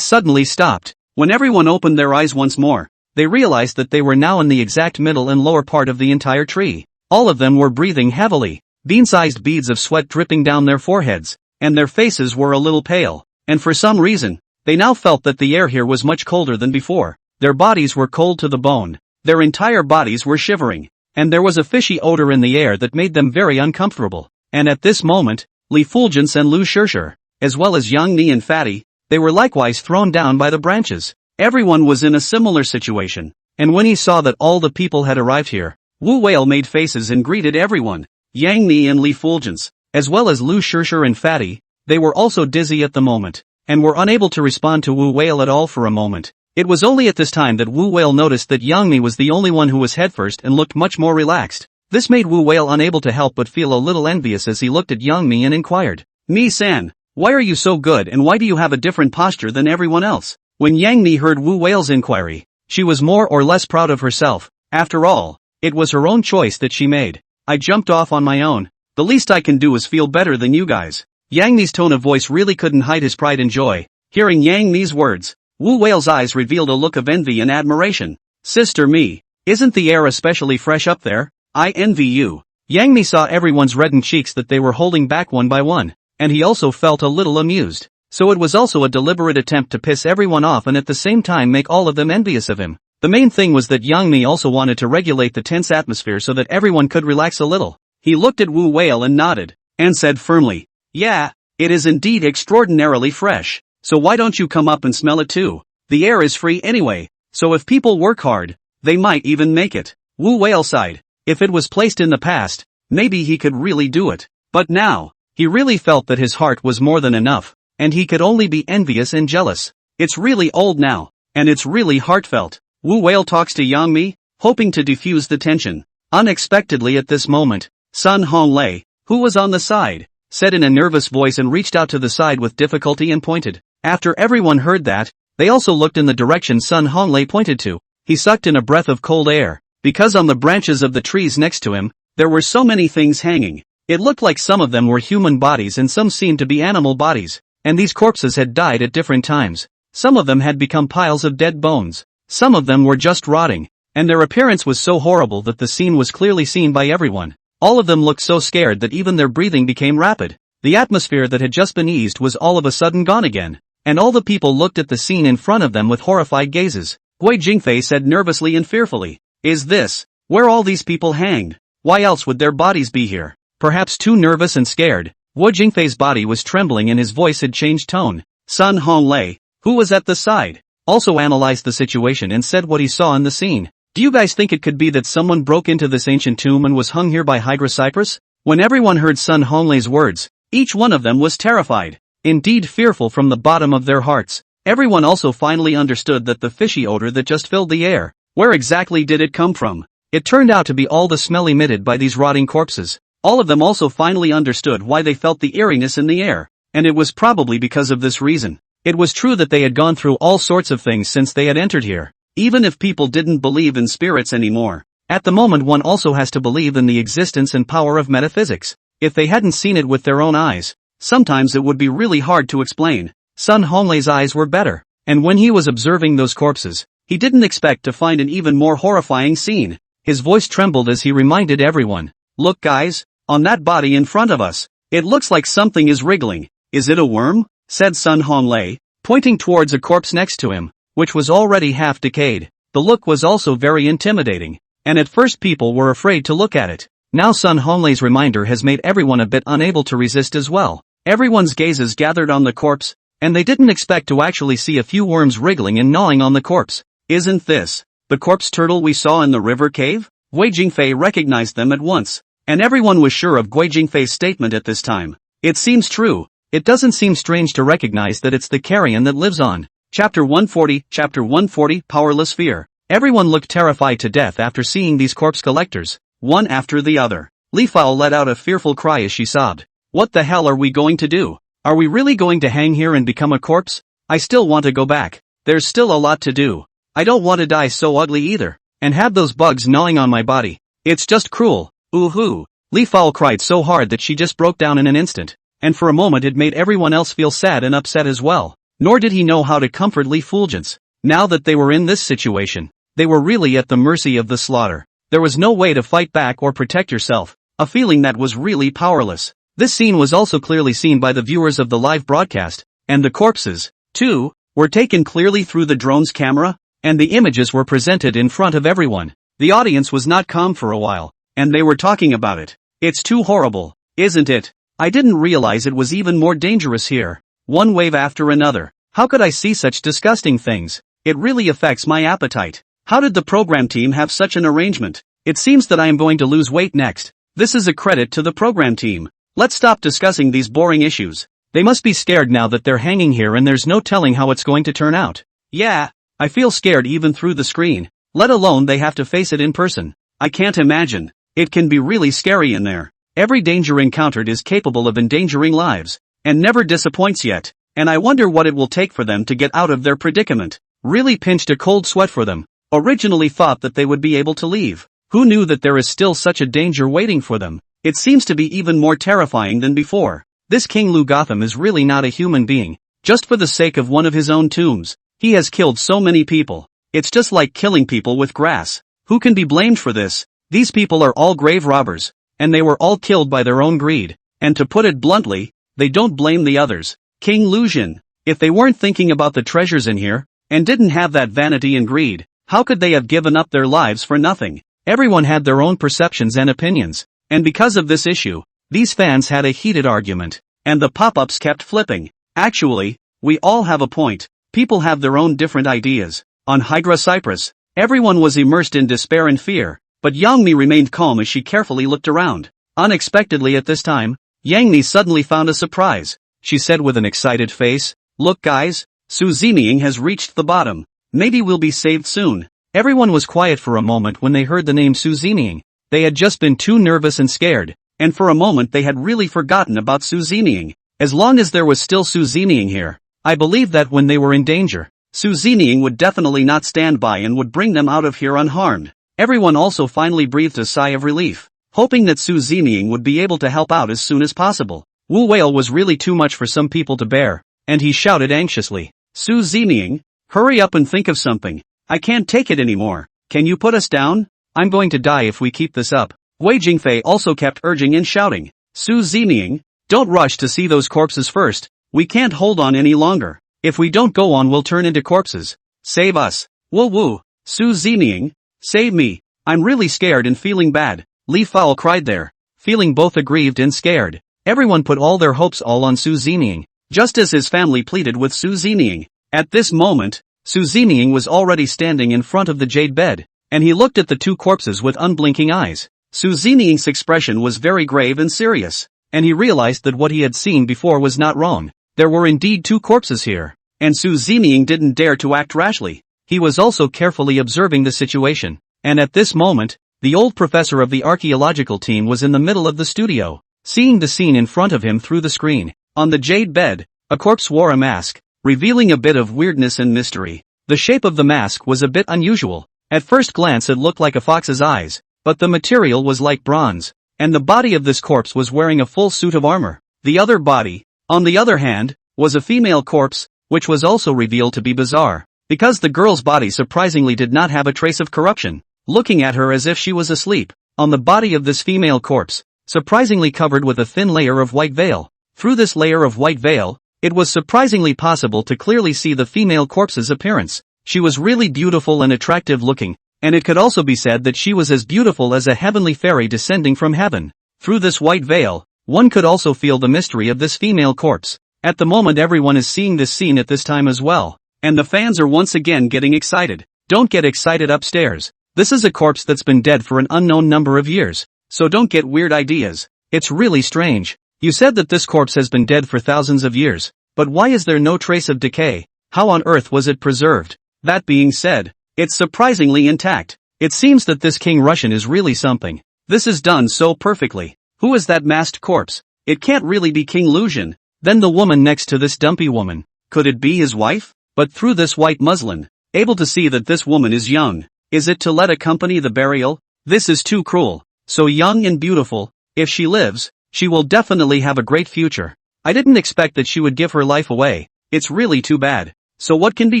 suddenly stopped. When everyone opened their eyes once more, they realized that they were now in the exact middle and lower part of the entire tree. All of them were breathing heavily, bean-sized beads of sweat dripping down their foreheads, and their faces were a little pale, and for some reason, they now felt that the air here was much colder than before. Their bodies were cold to the bone, their entire bodies were shivering, and there was a fishy odor in the air that made them very uncomfortable. And at this moment, Li Fulgence and Lu Shishir, as well as Yang Ni and Fatty, they were likewise thrown down by the branches. Everyone was in a similar situation, and when he saw that all the people had arrived here, Wu Whale made faces and greeted everyone. Yang Ni and Li Fulgence, as well as Lu Shishir and Fatty, they were also dizzy at the moment, and were unable to respond to Wu Whale at all for a moment. It was only at this time that Wu Whale noticed that Yang Ni was the only one who was headfirst and looked much more relaxed. This made Wu Whale unable to help but feel a little envious as he looked at Yang Mi and inquired, Mi-san, why are you so good and why do you have a different posture than everyone else? When Yang Mi heard Wu Whale's inquiry, she was more or less proud of herself. After all, it was her own choice that she made. I jumped off on my own. The least I can do is feel better than you guys. Yang Mi's tone of voice really couldn't hide his pride and joy. Hearing Yang Mi's words, Wu Whale's eyes revealed a look of envy and admiration. Sister Mi, isn't the air especially fresh up there? I envy you. Yang Mi saw everyone's reddened cheeks that they were holding back one by one, and he also felt a little amused. So it was also a deliberate attempt to piss everyone off and at the same time make all of them envious of him. The main thing was that Yang Mi also wanted to regulate the tense atmosphere so that everyone could relax a little. He looked at Wu Whale and nodded, and said firmly, yeah, it is indeed extraordinarily fresh. So why don't you come up and smell it too? The air is free anyway, so if people work hard, they might even make it. Wu Whale sighed. If it was placed in the past, maybe he could really do it. But now, he really felt that his heart was more than enough, and he could only be envious and jealous. It's really old now, and it's really heartfelt. Wu Whale talks to Yang Mi, hoping to diffuse the tension. Unexpectedly at this moment, Sun Honglei, who was on the side, said in a nervous voice and reached out to the side with difficulty and pointed. After everyone heard that, they also looked in the direction Sun Honglei pointed to. He sucked in a breath of cold air, because on the branches of the trees next to him, there were so many things hanging. It looked like some of them were human bodies and some seemed to be animal bodies, and these corpses had died at different times. Some of them had become piles of dead bones. Some of them were just rotting, and their appearance was so horrible that the scene was clearly seen by everyone. All of them looked so scared that even their breathing became rapid. The atmosphere that had just been eased was all of a sudden gone again, and all the people looked at the scene in front of them with horrified gazes. Guo Jingfei said nervously and fearfully. Is this where all these people hanged? Why else would their bodies be here? Perhaps too nervous and scared, Guo Jingfei's body was trembling and his voice had changed tone. Sun Honglei, who was at the side, also analyzed the situation and said what he saw in the scene. Do you guys think it could be that someone broke into this ancient tomb and was hung here by Hydra Cypress? When everyone heard Sun Honglei's words, each one of them was terrified, indeed fearful from the bottom of their hearts. Everyone also finally understood that the fishy odor that just filled the air, where exactly did it come from? It turned out to be all the smell emitted by these rotting corpses. All of them also finally understood why they felt the eeriness in the air, and it was probably because of this reason. It was true that they had gone through all sorts of things since they had entered here, even if people didn't believe in spirits anymore. At the moment one also has to believe in the existence and power of metaphysics. If they hadn't seen it with their own eyes, sometimes it would be really hard to explain. Sun Honglei's eyes were better, and when he was observing those corpses, he didn't expect to find an even more horrifying scene. His voice trembled as he reminded everyone. Look guys, on that body in front of us, it looks like something is wriggling. Is it a worm? Said Sun Honglei, pointing towards a corpse next to him, which was already half decayed. The look was also very intimidating, and at first people were afraid to look at it. Now Sun Honglei's reminder has made everyone a bit unable to resist as well. Everyone's gazes gathered on the corpse, and they didn't expect to actually see a few worms wriggling and gnawing on the corpse. Isn't this the corpse turtle we saw in the river cave? Guo Jingfei recognized them at once, and everyone was sure of Guo Jingfei's statement at this time. It seems true. It doesn't seem strange to recognize that it's the carrion that lives on. Chapter 140, Powerless Fear. Everyone looked terrified to death after seeing these corpse collectors, one after the other. Li Fao let out a fearful cry as she sobbed. What the hell are we going to do? Are we really going to hang here and become a corpse? I still want to go back. There's still a lot to do. I don't want to die so ugly either, and have those bugs gnawing on my body. It's just cruel. Ooh-hoo. Li Fao cried so hard that she just broke down in an instant, and for a moment it made everyone else feel sad and upset as well. Nor did he know how to comfort Li Fulgence. Now that they were in this situation, they were really at the mercy of the slaughter. There was no way to fight back or protect yourself, a feeling that was really powerless. This scene was also clearly seen by the viewers of the live broadcast, and the corpses, too, were taken clearly through the drone's camera, and the images were presented in front of everyone. The audience was not calm for a while, and they were talking about it. It's too horrible, isn't it? I didn't realize it was even more dangerous here. One wave after another. How could I see such disgusting things? It really affects my appetite. How did the program team have such an arrangement? It seems that I am going to lose weight next. This is a credit to the program team. Let's stop discussing these boring issues. They must be scared now that they're hanging here and there's no telling how it's going to turn out. Yeah, I feel scared even through the screen, let alone they have to face it in person. I can't imagine. It can be really scary in there. Every danger encountered is capable of endangering lives, and never disappoints yet, and I wonder what it will take for them to get out of their predicament. Really pinched a cold sweat for them. Originally thought that they would be able to leave. Who knew that there is still such a danger waiting for them? It seems to be even more terrifying than before. This King Lu Gotham is really not a human being. Just for the sake of one of his own tombs, he has killed so many people. It's just like killing people with grass. Who can be blamed for this? These people are all grave robbers, and they were all killed by their own greed. And to put it bluntly, they don't blame the others. King Lu Jin, if they weren't thinking about the treasures in here, and didn't have that vanity and greed, how could they have given up their lives for nothing? Everyone had their own perceptions and opinions, and because of this issue, these fans had a heated argument, and the pop-ups kept flipping. Actually, we all have a point. People have their own different ideas. On Hydra Cypress, everyone was immersed in despair and fear, but Yang Mi remained calm as she carefully looked around. Unexpectedly at this time, Yang Mi suddenly found a surprise. She said with an excited face, "Look guys, Su Zeming has reached the bottom. Maybe we'll be saved soon." Everyone was quiet for a moment when they heard the name Su Zeming. They had just been too nervous and scared, and for a moment they had really forgotten about Su Zeming. As long as there was still Su Zeming here, I believe that when they were in danger, Su Zeming would definitely not stand by and would bring them out of here unharmed. Everyone also finally breathed a sigh of relief, hoping that Su Zeming would be able to help out as soon as possible. Wu Whale was really too much for some people to bear, and he shouted anxiously, "Su Zeming, hurry up and think of something. I can't take it anymore. Can you put us down? I'm going to die if we keep this up." Guo Jingfei also kept urging and shouting, "Su Zeming, don't rush to see those corpses first. We can't hold on any longer. If we don't go on we'll turn into corpses. Save us." Whoa woo, Su Zeming, save me, I'm really scared and feeling bad, Li Fowl cried there, feeling both aggrieved and scared. Everyone put all their hopes all on Su Zeming, just as his family pleaded with Su Zeming. At this moment, Su Zeming was already standing in front of the jade bed, and he looked at the two corpses with unblinking eyes. Su Zeming's expression was very grave and serious, and he realized that what he had seen before was not wrong. There were indeed two corpses here, and Su Zeming didn't dare to act rashly. He was also carefully observing the situation, and at this moment, the old professor of the archaeological team was in the middle of the studio, seeing the scene in front of him through the screen. On the jade bed, a corpse wore a mask, revealing a bit of weirdness and mystery. The shape of the mask was a bit unusual. At first glance it looked like a fox's eyes, but the material was like bronze, and the body of this corpse was wearing a full suit of armor. The other body, on the other hand, was a female corpse, which was also revealed to be bizarre, because the girl's body surprisingly did not have a trace of corruption, looking at her as if she was asleep. On the body of this female corpse, surprisingly covered with a thin layer of white veil. Through this layer of white veil, it was surprisingly possible to clearly see the female corpse's appearance. She was really beautiful and attractive looking, and it could also be said that she was as beautiful as a heavenly fairy descending from heaven. Through this white veil, one could also feel the mystery of this female corpse. At the moment everyone is seeing this scene at this time as well, and the fans are once again getting excited. Don't get excited upstairs. This is a corpse that's been dead for an unknown number of years, so don't get weird ideas. It's really strange. You said that this corpse has been dead for thousands of years, but why is there no trace of decay? How on earth was it preserved? That being said, it's surprisingly intact. It seems that this King Russian is really something. This is done so perfectly. Who is that masked corpse? It can't really be King Lucian. Then the woman next to this dumpy woman. Could it be his wife? But through this white muslin, able to see that this woman is young. Is it to let accompany the burial? This is too cruel. So young and beautiful. If she lives, she will definitely have a great future. I didn't expect that she would give her life away. It's really too bad. So what can be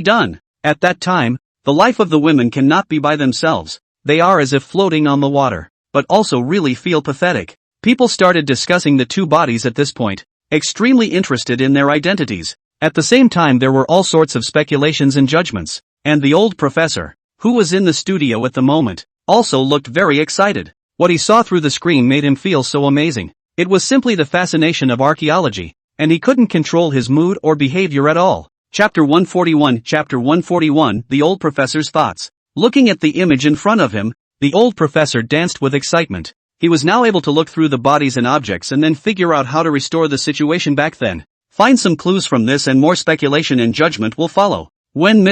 done? At that time, the life of the women cannot be by themselves. They are as if floating on the water, but also really feel pathetic. People started discussing the two bodies at this point, extremely interested in their identities. At the same time there were all sorts of speculations and judgments, and the old professor, who was in the studio at the moment, also looked very excited. What he saw through the screen made him feel so amazing. It was simply the fascination of archaeology, and he couldn't control his mood or behavior at all. Chapter 141 Chapter 141 The Old Professor's Thoughts. Looking at the image in front of him, the old professor danced with excitement. He was now able to look through the bodies and objects and then figure out how to restore the situation back then. Find some clues from this and more speculation and judgment will follow. When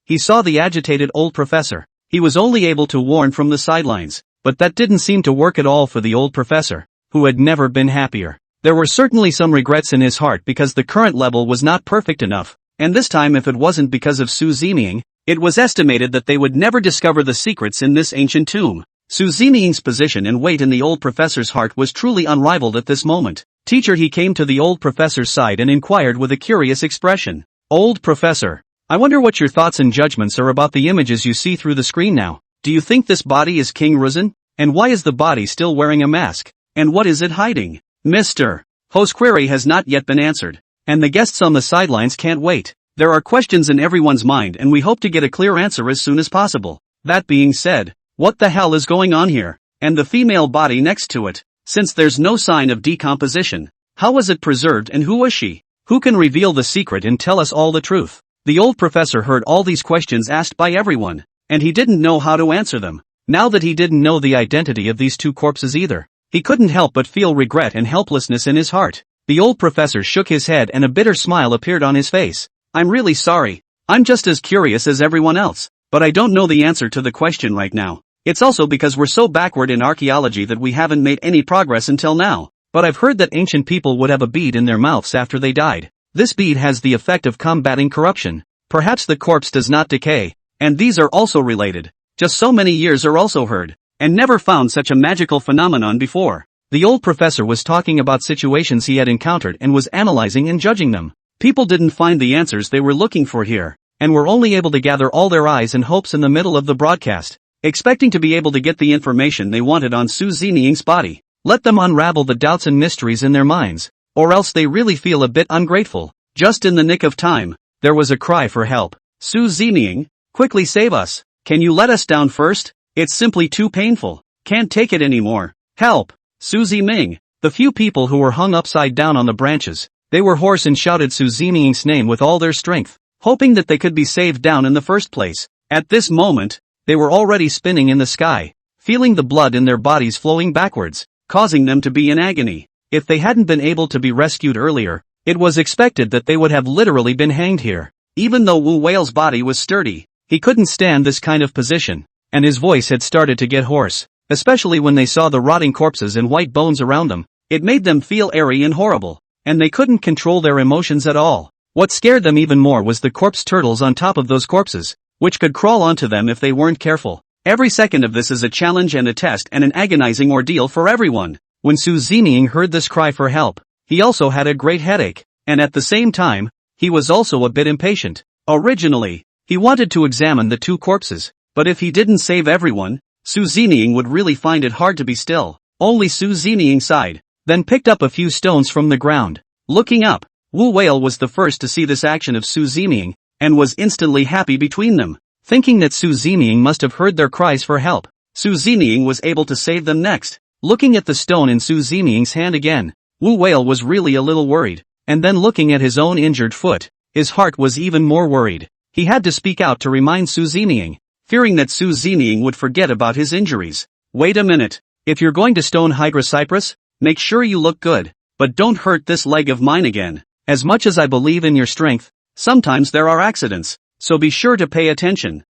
he saw the agitated old professor, he was only able to warn from the sidelines, but that didn't seem to work at all for the old professor, who had never been happier. There were certainly some regrets in his heart because the current level was not perfect enough, and this time if it wasn't because of Su Zeming, it was estimated that they would never discover the secrets in this ancient tomb. Su Zeming's position and weight in the old professor's heart was truly unrivaled at this moment. Teacher, he came to the old professor's side and inquired with a curious expression. Old professor, I wonder what your thoughts and judgments are about the images you see through the screen now. Do you think this body is King Russian? And why is the body still wearing a mask? And what is it hiding? Mr. Ho's query has not yet been answered, and the guests on the sidelines can't wait. There are questions in everyone's mind and we hope to get a clear answer as soon as possible. That being said, what the hell is going on here? And the female body next to it, since there's no sign of decomposition, how was it preserved and who was she? Who can reveal the secret and tell us all the truth? The old professor heard all these questions asked by everyone, and he didn't know how to answer them. Now that he didn't know the identity of these two corpses either, he couldn't help but feel regret and helplessness in his heart. The old professor shook his head and a bitter smile appeared on his face. I'm really sorry. I'm just as curious as everyone else, but I don't know the answer to the question right now. It's also because we're so backward in archaeology that we haven't made any progress until now. But I've heard that ancient people would have a bead in their mouths after they died. This bead has the effect of combating corruption. Perhaps the corpse does not decay, and these are also related. Just so many years are also heard, and never found such a magical phenomenon before. The old professor was talking about situations he had encountered and was analyzing and judging them. People didn't find the answers they were looking for here, and were only able to gather all their eyes and hopes in the middle of the broadcast, expecting to be able to get the information they wanted on Su Zeming's body. Let them unravel the doubts and mysteries in their minds, or else they really feel a bit ungrateful. Just in the nick of time, there was a cry for help. Su Zeming, Quickly save us. Can you let us down first? It's simply too painful. Can't take it anymore. Help! Zeming. The few people who were hung upside down on the branches, they were hoarse and shouted Zeming's name with all their strength, hoping that they could be saved down in the first place. At this moment, they were already spinning in the sky, feeling the blood in their bodies flowing backwards, causing them to be in agony. If they hadn't been able to be rescued earlier, it was expected that they would have literally been hanged here. Even though Wu Whale's body was sturdy, he couldn't stand this kind of position, and his voice had started to get hoarse, especially when they saw the rotting corpses and white bones around them. It made them feel airy and horrible, and they couldn't control their emotions at all. What scared them even more was the corpse turtles on top of those corpses, which could crawl onto them if they weren't careful. Every second of this is a challenge and a test and an agonizing ordeal for everyone. When Zeming heard this cry for help, he also had a great headache, and at the same time, he was also a bit impatient. Originally, he wanted to examine the two corpses, but if he didn't save everyone, Zeming would really find it hard to be still. Only Zeming sighed, then picked up a few stones from the ground. Looking up, Wu Whale was the first to see this action of Zeming, and was instantly happy between them. Thinking that Zeming must have heard their cries for help, Zeming was able to save them next. Looking at the stone in Zeming's hand again, Wu Whale was really a little worried, and then looking at his own injured foot, his heart was even more worried. He had to speak out to remind Zeming, fearing that Zeming would forget about his injuries. Wait a minute, if you're going to stone Hydra Cypress, make sure you look good, but don't hurt this leg of mine again. As much as I believe in your strength, sometimes there are accidents, so be sure to pay attention.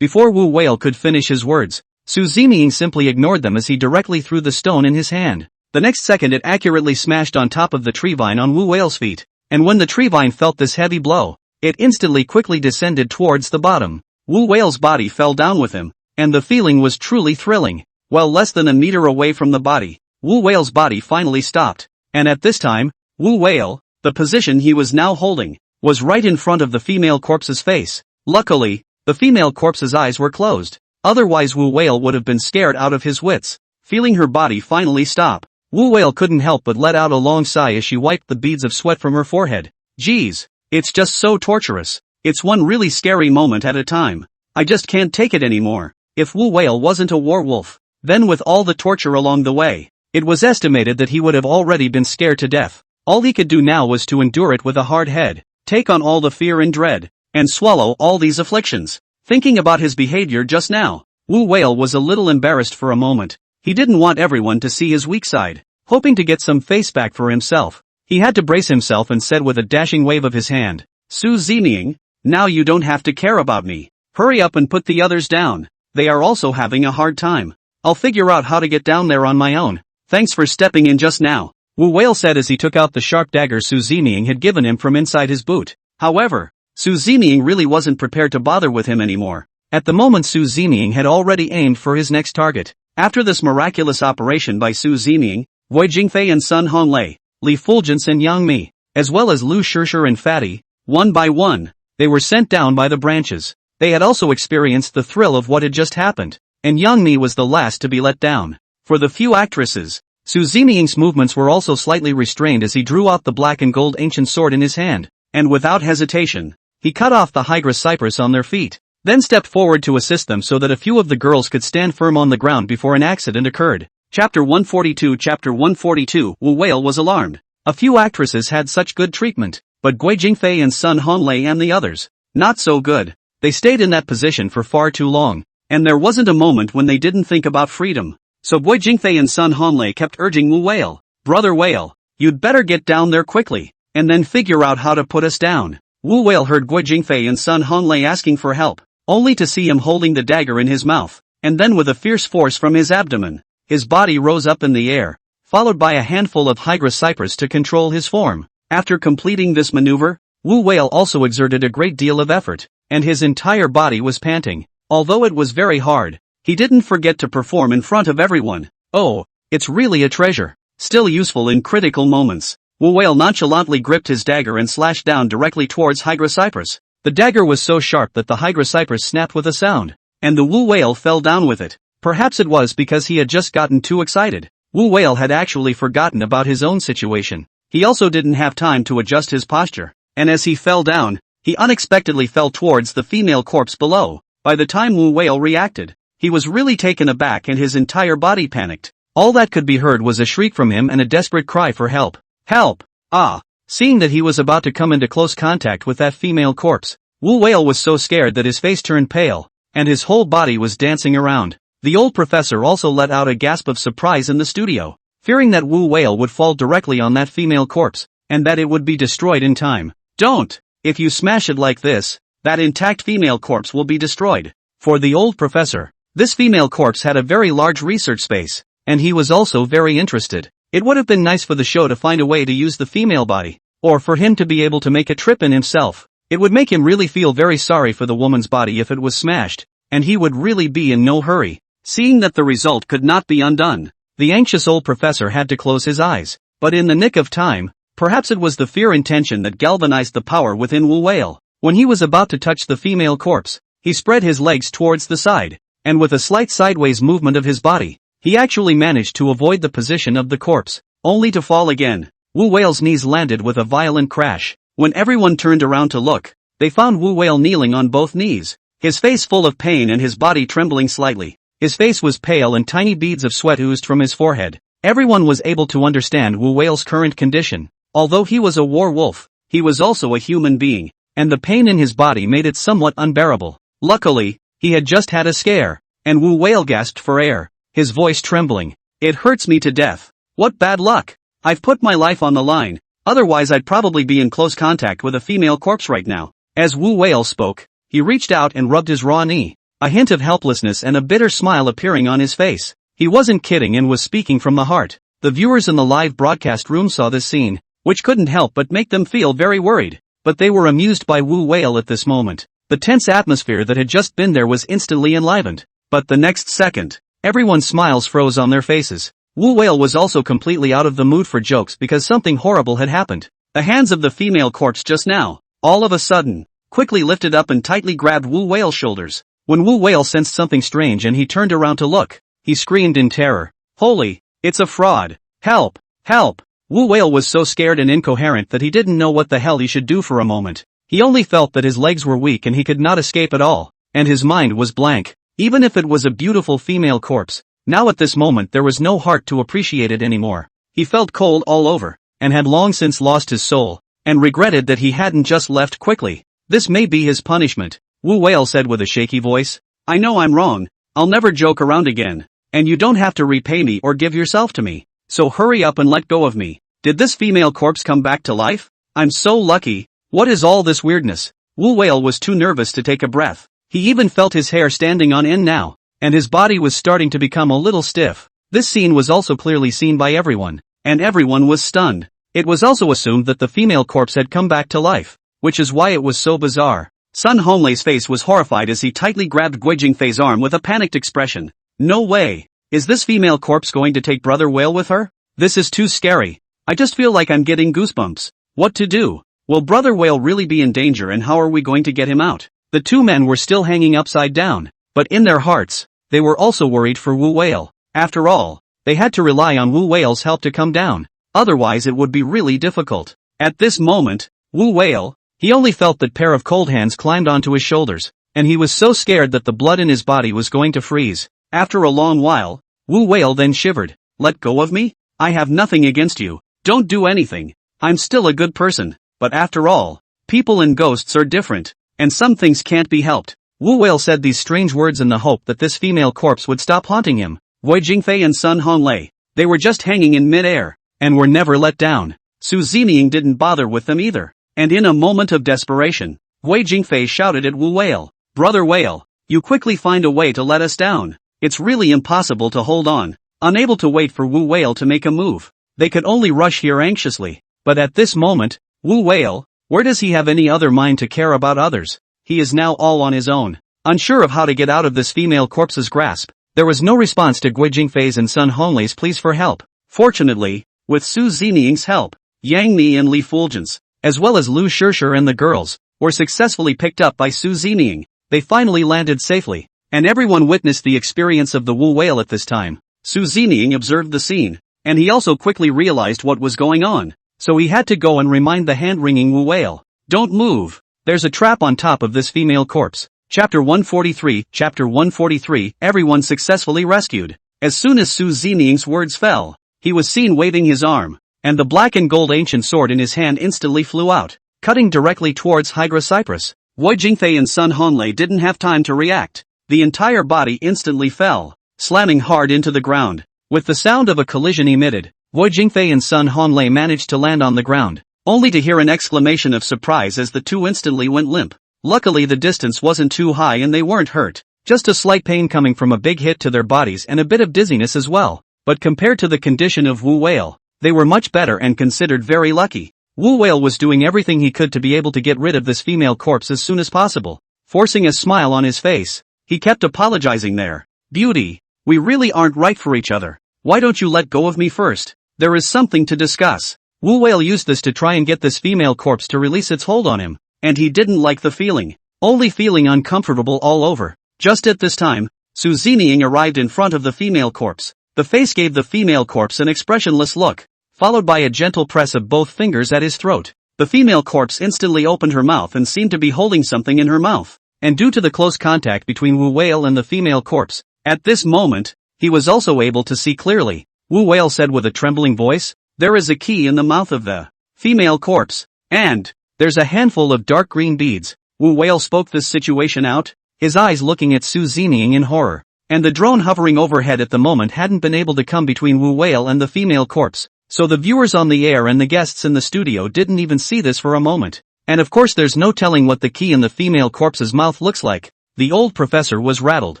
Before Wu Whale could finish his words, Zeming simply ignored them as he directly threw the stone in his hand. The next second it accurately smashed on top of the tree vine on Wu Whale's feet, and when the tree vine felt this heavy blow, it instantly quickly descended towards the bottom. Wu Whale's body fell down with him, and the feeling was truly thrilling. While less than a meter away from the body, Wu Whale's body finally stopped, and at this time, Wu Whale, the position he was now holding, was right in front of the female corpse's face. Luckily, the female corpse's eyes were closed, otherwise Wu Whale would have been scared out of his wits. Feeling her body finally stop, Wu Whale couldn't help but let out a long sigh as she wiped the beads of sweat from her forehead. Geez, it's just so torturous. It's one really scary moment at a time. I just can't take it anymore. If Wu Whale wasn't a werewolf, then with all the torture along the way, it was estimated that he would have already been scared to death. All he could do now was to endure it with a hard head, take on all the fear and dread, and swallow all these afflictions. Thinking about his behavior just now, Wu Whale was a little embarrassed for a moment. He didn't want everyone to see his weak side. Hoping to get some face back for himself, he had to brace himself and said with a dashing wave of his hand, Zeming, now you don't have to care about me. Hurry up and put the others down. They are also having a hard time. I'll figure out how to get down there on my own. Thanks for stepping in just now, Wu Whale said as he took out the sharp dagger Zeming had given him from inside his boot. However, Zeming really wasn't prepared to bother with him anymore. At the moment Zeming had already aimed for his next target. After this miraculous operation by Zeming, Guo Jingfei and Sun Honglei, Li Fulgence and Yang Mi, as well as Lu Shishir and Fatty, one by one, they were sent down by the branches. They had also experienced the thrill of what had just happened, and Yang Mi was the last to be let down. For the few actresses, Zeming's movements were also slightly restrained as he drew out the black and gold ancient sword in his hand, and without hesitation, he cut off the Hydra Cypress on their feet, then stepped forward to assist them so that a few of the girls could stand firm on the ground before an accident occurred. Chapter 142 Wu Whale was alarmed. A few actresses had such good treatment, but Guo Jingfei and Sun Honglei and the others, not so good. They stayed in that position for far too long, and there wasn't a moment when they didn't think about freedom. So Guo Jingfei and Sun Honglei kept urging Wu Whale, Brother Whale, you'd better get down there quickly, and then figure out how to put us down. Wu Whale heard Guo Jingfei and Sun Honglei asking for help, only to see him holding the dagger in his mouth, and then with a fierce force from his abdomen, his body rose up in the air, followed by a handful of Hydra Cypress to control his form. After completing this maneuver, Wu Whale also exerted a great deal of effort, and his entire body was panting. Although it was very hard, he didn't forget to perform in front of everyone. Oh, it's really a treasure, still useful in critical moments. Wu Whale nonchalantly gripped his dagger and slashed down directly towards Hydra Cypress. The dagger was so sharp that the Hydra Cypress snapped with a sound, and the Wu Whale fell down with it. Perhaps it was because he had just gotten too excited. Wu Whale had actually forgotten about his own situation. He also didn't have time to adjust his posture, and as he fell down, he unexpectedly fell towards the female corpse below. By the time Wu Whale reacted, he was really taken aback and his entire body panicked. All that could be heard was a shriek from him and a desperate cry for help. Help! Ah! Seeing that he was about to come into close contact with that female corpse, Wu Whale was so scared that his face turned pale, and his whole body was dancing around. The old professor also let out a gasp of surprise in the studio, fearing that Wu Whale would fall directly on that female corpse, and that it would be destroyed in time. Don't! If you smash it like this, that intact female corpse will be destroyed. For the old professor, this female corpse had a very large research space, and he was also very interested. It would have been nice for the show to find a way to use the female body, or for him to be able to make a trip in himself. It would make him really feel very sorry for the woman's body if it was smashed, and he would really be in no hurry. Seeing that the result could not be undone, the anxious old professor had to close his eyes, but in the nick of time, perhaps it was the fear and tension that galvanized the power within Wu Whale. When he was about to touch the female corpse, he spread his legs towards the side, and with a slight sideways movement of his body, he actually managed to avoid the position of the corpse, only to fall again. Wu Whale's knees landed with a violent crash. When everyone turned around to look, they found Wu Whale kneeling on both knees, his face full of pain and his body trembling slightly. His face was pale and tiny beads of sweat oozed from his forehead. Everyone was able to understand Wu Whale's current condition. Although he was a war wolf, he was also a human being, and the pain in his body made it somewhat unbearable. Luckily, he had just had a scare, and Wu Whale gasped for air, his voice trembling. It hurts me to death. What bad luck! I've put my life on the line, otherwise I'd probably be in close contact with a female corpse right now. As Wu Whale spoke, he reached out and rubbed his raw knee, a hint of helplessness and a bitter smile appearing on his face. He wasn't kidding and was speaking from the heart. The viewers in the live broadcast room saw this scene, which couldn't help but make them feel very worried, but they were amused by Wu Whale at this moment. The tense atmosphere that had just been there was instantly enlivened, but the next second, everyone's smiles froze on their faces. Wu Whale was also completely out of the mood for jokes because something horrible had happened. The hands of the female corpse just now, all of a sudden, quickly lifted up and tightly grabbed Wu Whale's shoulders. When Wu Whale sensed something strange and he turned around to look, he screamed in terror. Holy, it's a fraud! Help! Help! Wu Whale was so scared and incoherent that he didn't know what the hell he should do for a moment. He only felt that his legs were weak and he could not escape at all, and his mind was blank. Even if it was a beautiful female corpse, now at this moment there was no heart to appreciate it anymore. He felt cold all over, and had long since lost his soul, and regretted that he hadn't just left quickly. This may be his punishment, Wu Whale said with a shaky voice. I know I'm wrong, I'll never joke around again, and you don't have to repay me or give yourself to me, so hurry up and let go of me. Did this female corpse come back to life? I'm so lucky. What is all this weirdness? Wu Whale was too nervous to take a breath. He even felt his hair standing on end now, and his body was starting to become a little stiff. This scene was also clearly seen by everyone, and everyone was stunned. It was also assumed that the female corpse had come back to life, which is why it was so bizarre. Sun Honglei's face was horrified as he tightly grabbed Guo Jingfei's arm with a panicked expression. No way! Is this female corpse going to take Brother Whale with her? This is too scary. I just feel like I'm getting goosebumps. What to do? Will Brother Whale really be in danger and how are we going to get him out? The two men were still hanging upside down, but in their hearts, they were also worried for Wu Whale. After all, they had to rely on Wu Whale's help to come down, otherwise it would be really difficult. At this moment, Wu Whale, he only felt that pair of cold hands climbed onto his shoulders, and he was so scared that the blood in his body was going to freeze. After a long while, Wu Whale then shivered. Let go of me? I have nothing against you. Don't do anything. I'm still a good person, but after all, people and ghosts are different, and some things can't be helped. Wu Whale said these strange words in the hope that this female corpse would stop haunting him. Guo Jingfei and Sun Honglei, they were just hanging in mid-air, and were never let down. Su Zeming didn't bother with them either, and in a moment of desperation, Guo Jingfei shouted at Wu Whale, Brother Whale, you quickly find a way to let us down. It's really impossible to hold on. Unable to wait for Wu Whale to make a move, they could only rush here anxiously. But at this moment, Wu Whale, where does he have any other mind to care about others? He is now all on his own, unsure of how to get out of this female corpse's grasp. There was no response to Guo Jingfei's and Sun Honglei's pleas for help. Fortunately, with Su Zeming's help, Yang Mi and Li Fulgence, as well as Lu Shishir and the girls, were successfully picked up by Su Zeming. They finally landed safely, and everyone witnessed the experience of the Wu Whale at this time. Su Zeming observed the scene, and he also quickly realized what was going on, so he had to go and remind the hand-wringing Wu Whale. Don't move, There's a trap on top of this female corpse. Chapter 143, Chapter 143, everyone successfully rescued. As soon as Su Zining's words fell, he was seen waving his arm, and the black and gold ancient sword in his hand instantly flew out, cutting directly towards Hydra Cypress. Guo Jingfei and Sun Honlei didn't have time to react. The entire body instantly fell, slamming hard into the ground. With the sound of a collision emitted, Guo Jingfei and Sun Honlei managed to land on the ground, only to hear an exclamation of surprise as the two instantly went limp. Luckily the distance wasn't too high and they weren't hurt, just a slight pain coming from a big hit to their bodies and a bit of dizziness as well. But compared to the condition of Wu Whale, they were much better and considered very lucky. Wu Whale was doing everything he could to be able to get rid of this female corpse as soon as possible. Forcing a smile on his face, he kept apologizing there. Beauty, we really aren't right for each other. Why don't you let go of me first? There is something to discuss. Wu Whale used this to try and get this female corpse to release its hold on him. And he didn't like the feeling, only feeling uncomfortable all over. Just at this time, Su Zining arrived in front of the female corpse. The face gave the female corpse an expressionless look, followed by a gentle press of both fingers at his throat. The female corpse instantly opened her mouth and seemed to be holding something in her mouth. And due to the close contact between Wu Whale and the female corpse, at this moment, he was also able to see clearly. Wu Whale said with a trembling voice, "There is a key in the mouth of the female corpse, and there's a handful of dark green beads." Wu Whale spoke this situation out, his eyes looking at Su Zining in horror, and the drone hovering overhead at the moment hadn't been able to come between Wu Whale and the female corpse, so the viewers on the air and the guests in the studio didn't even see this for a moment. And of course there's no telling what the key in the female corpse's mouth looks like. The old professor was rattled,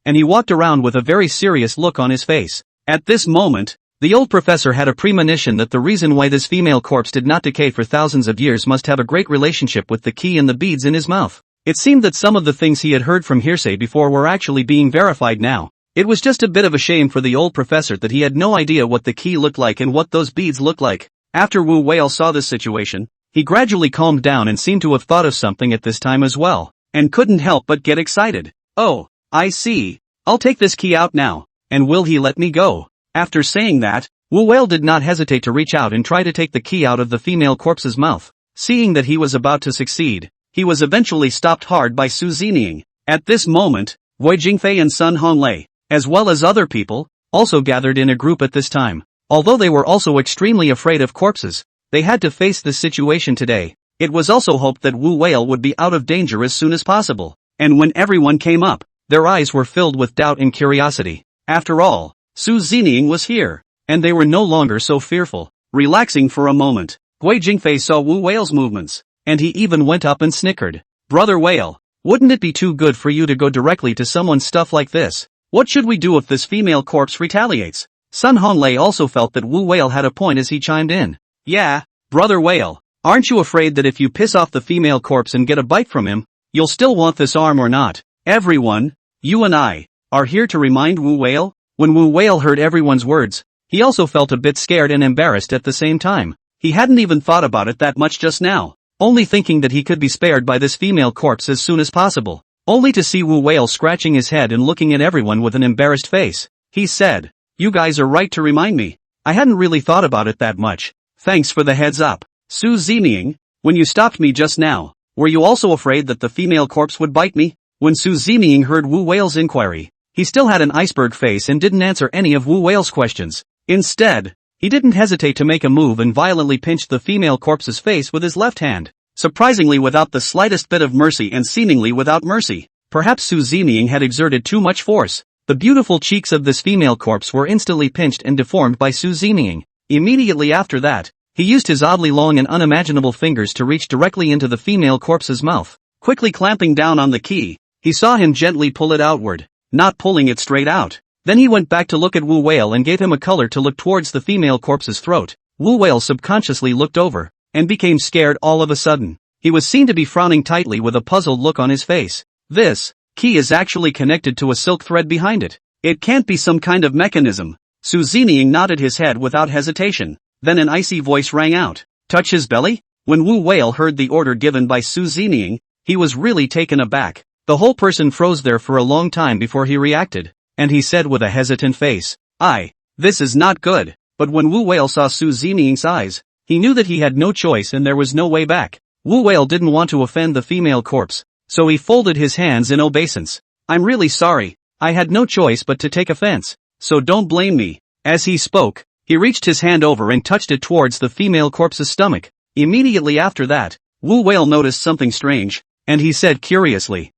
and he walked around with a very serious look on his face. At this moment, the old professor had a premonition that the reason why this female corpse did not decay for thousands of years must have a great relationship with the key and the beads in his mouth. It seemed that some of the things he had heard from hearsay before were actually being verified now. It was just a bit of a shame for the old professor that he had no idea what the key looked like and what those beads looked like. After Wu Whale saw this situation, he gradually calmed down and seemed to have thought of something at this time as well, and couldn't help but get excited. "Oh, I see. I'll take this key out now, and will he let me go?" After saying that, Wu Whale did not hesitate to reach out and try to take the key out of the female corpse's mouth. Seeing that he was about to succeed, he was eventually stopped hard by Su Zining. At this moment, Guo Jingfei and Sun Honlei, as well as other people, also gathered in a group at this time. Although they were also extremely afraid of corpses, they had to face this situation today. It was also hoped that Wu Whale would be out of danger as soon as possible. And when everyone came up, their eyes were filled with doubt and curiosity. After all, Su Zining was here, and they were no longer so fearful. Relaxing for a moment, Guo Jingfei saw Wu Whale's movements, and he even went up and snickered. "Brother Whale, wouldn't it be too good for you to go directly to someone's stuff like this? What should we do if this female corpse retaliates?" Sun Honlei also felt that Wu Whale had a point as he chimed in. "Yeah, Brother Whale, aren't you afraid that if you piss off the female corpse and get a bite from him, you'll still want this arm or not? Everyone, you and I, are here to remind Wu Whale." When Wu Whale heard everyone's words, he also felt a bit scared and embarrassed at the same time. He hadn't even thought about it that much just now, only thinking that he could be spared by this female corpse as soon as possible, only to see Wu Whale scratching his head and looking at everyone with an embarrassed face. He said, "You guys are right to remind me. I hadn't really thought about it that much. Thanks for the heads up. Su Zining, when you stopped me just now, were you also afraid that the female corpse would bite me?" When Su Zining heard Wu Whale's inquiry, he still had an iceberg face and didn't answer any of Wu Whale's questions. Instead, he didn't hesitate to make a move and violently pinched the female corpse's face with his left hand, surprisingly without the slightest bit of mercy and seemingly without mercy. Perhaps Su Zining had exerted too much force. The beautiful cheeks of this female corpse were instantly pinched and deformed by Su Zining. Immediately after that, he used his oddly long and unimaginable fingers to reach directly into the female corpse's mouth. Quickly clamping down on the key, he saw him gently pull it outward, not pulling it straight out. Then he went back to look at Wu Whale and gave him a color to look towards the female corpse's throat. Wu Whale subconsciously looked over, and became scared all of a sudden. He was seen to be frowning tightly with a puzzled look on his face. This key is actually connected to a silk thread behind it. It can't be some kind of mechanism. Su Zining nodded his head without hesitation. Then an icy voice rang out. "Touch his belly?" When Wu Whale heard the order given by Su Zining, he was really taken aback. The whole person froze there for a long time before he reacted, and he said with a hesitant face, This is not good." But when Wu Whale saw Su Zining's eyes, he knew that he had no choice and there was no way back. Wu Whale didn't want to offend the female corpse, so he folded his hands in obeisance. I'm really sorry, I had no choice but to take offense, so don't blame me. As he spoke, he reached his hand over and touched it towards the female corpse's stomach. Immediately after that, Wu Whale noticed something strange, and he said curiously,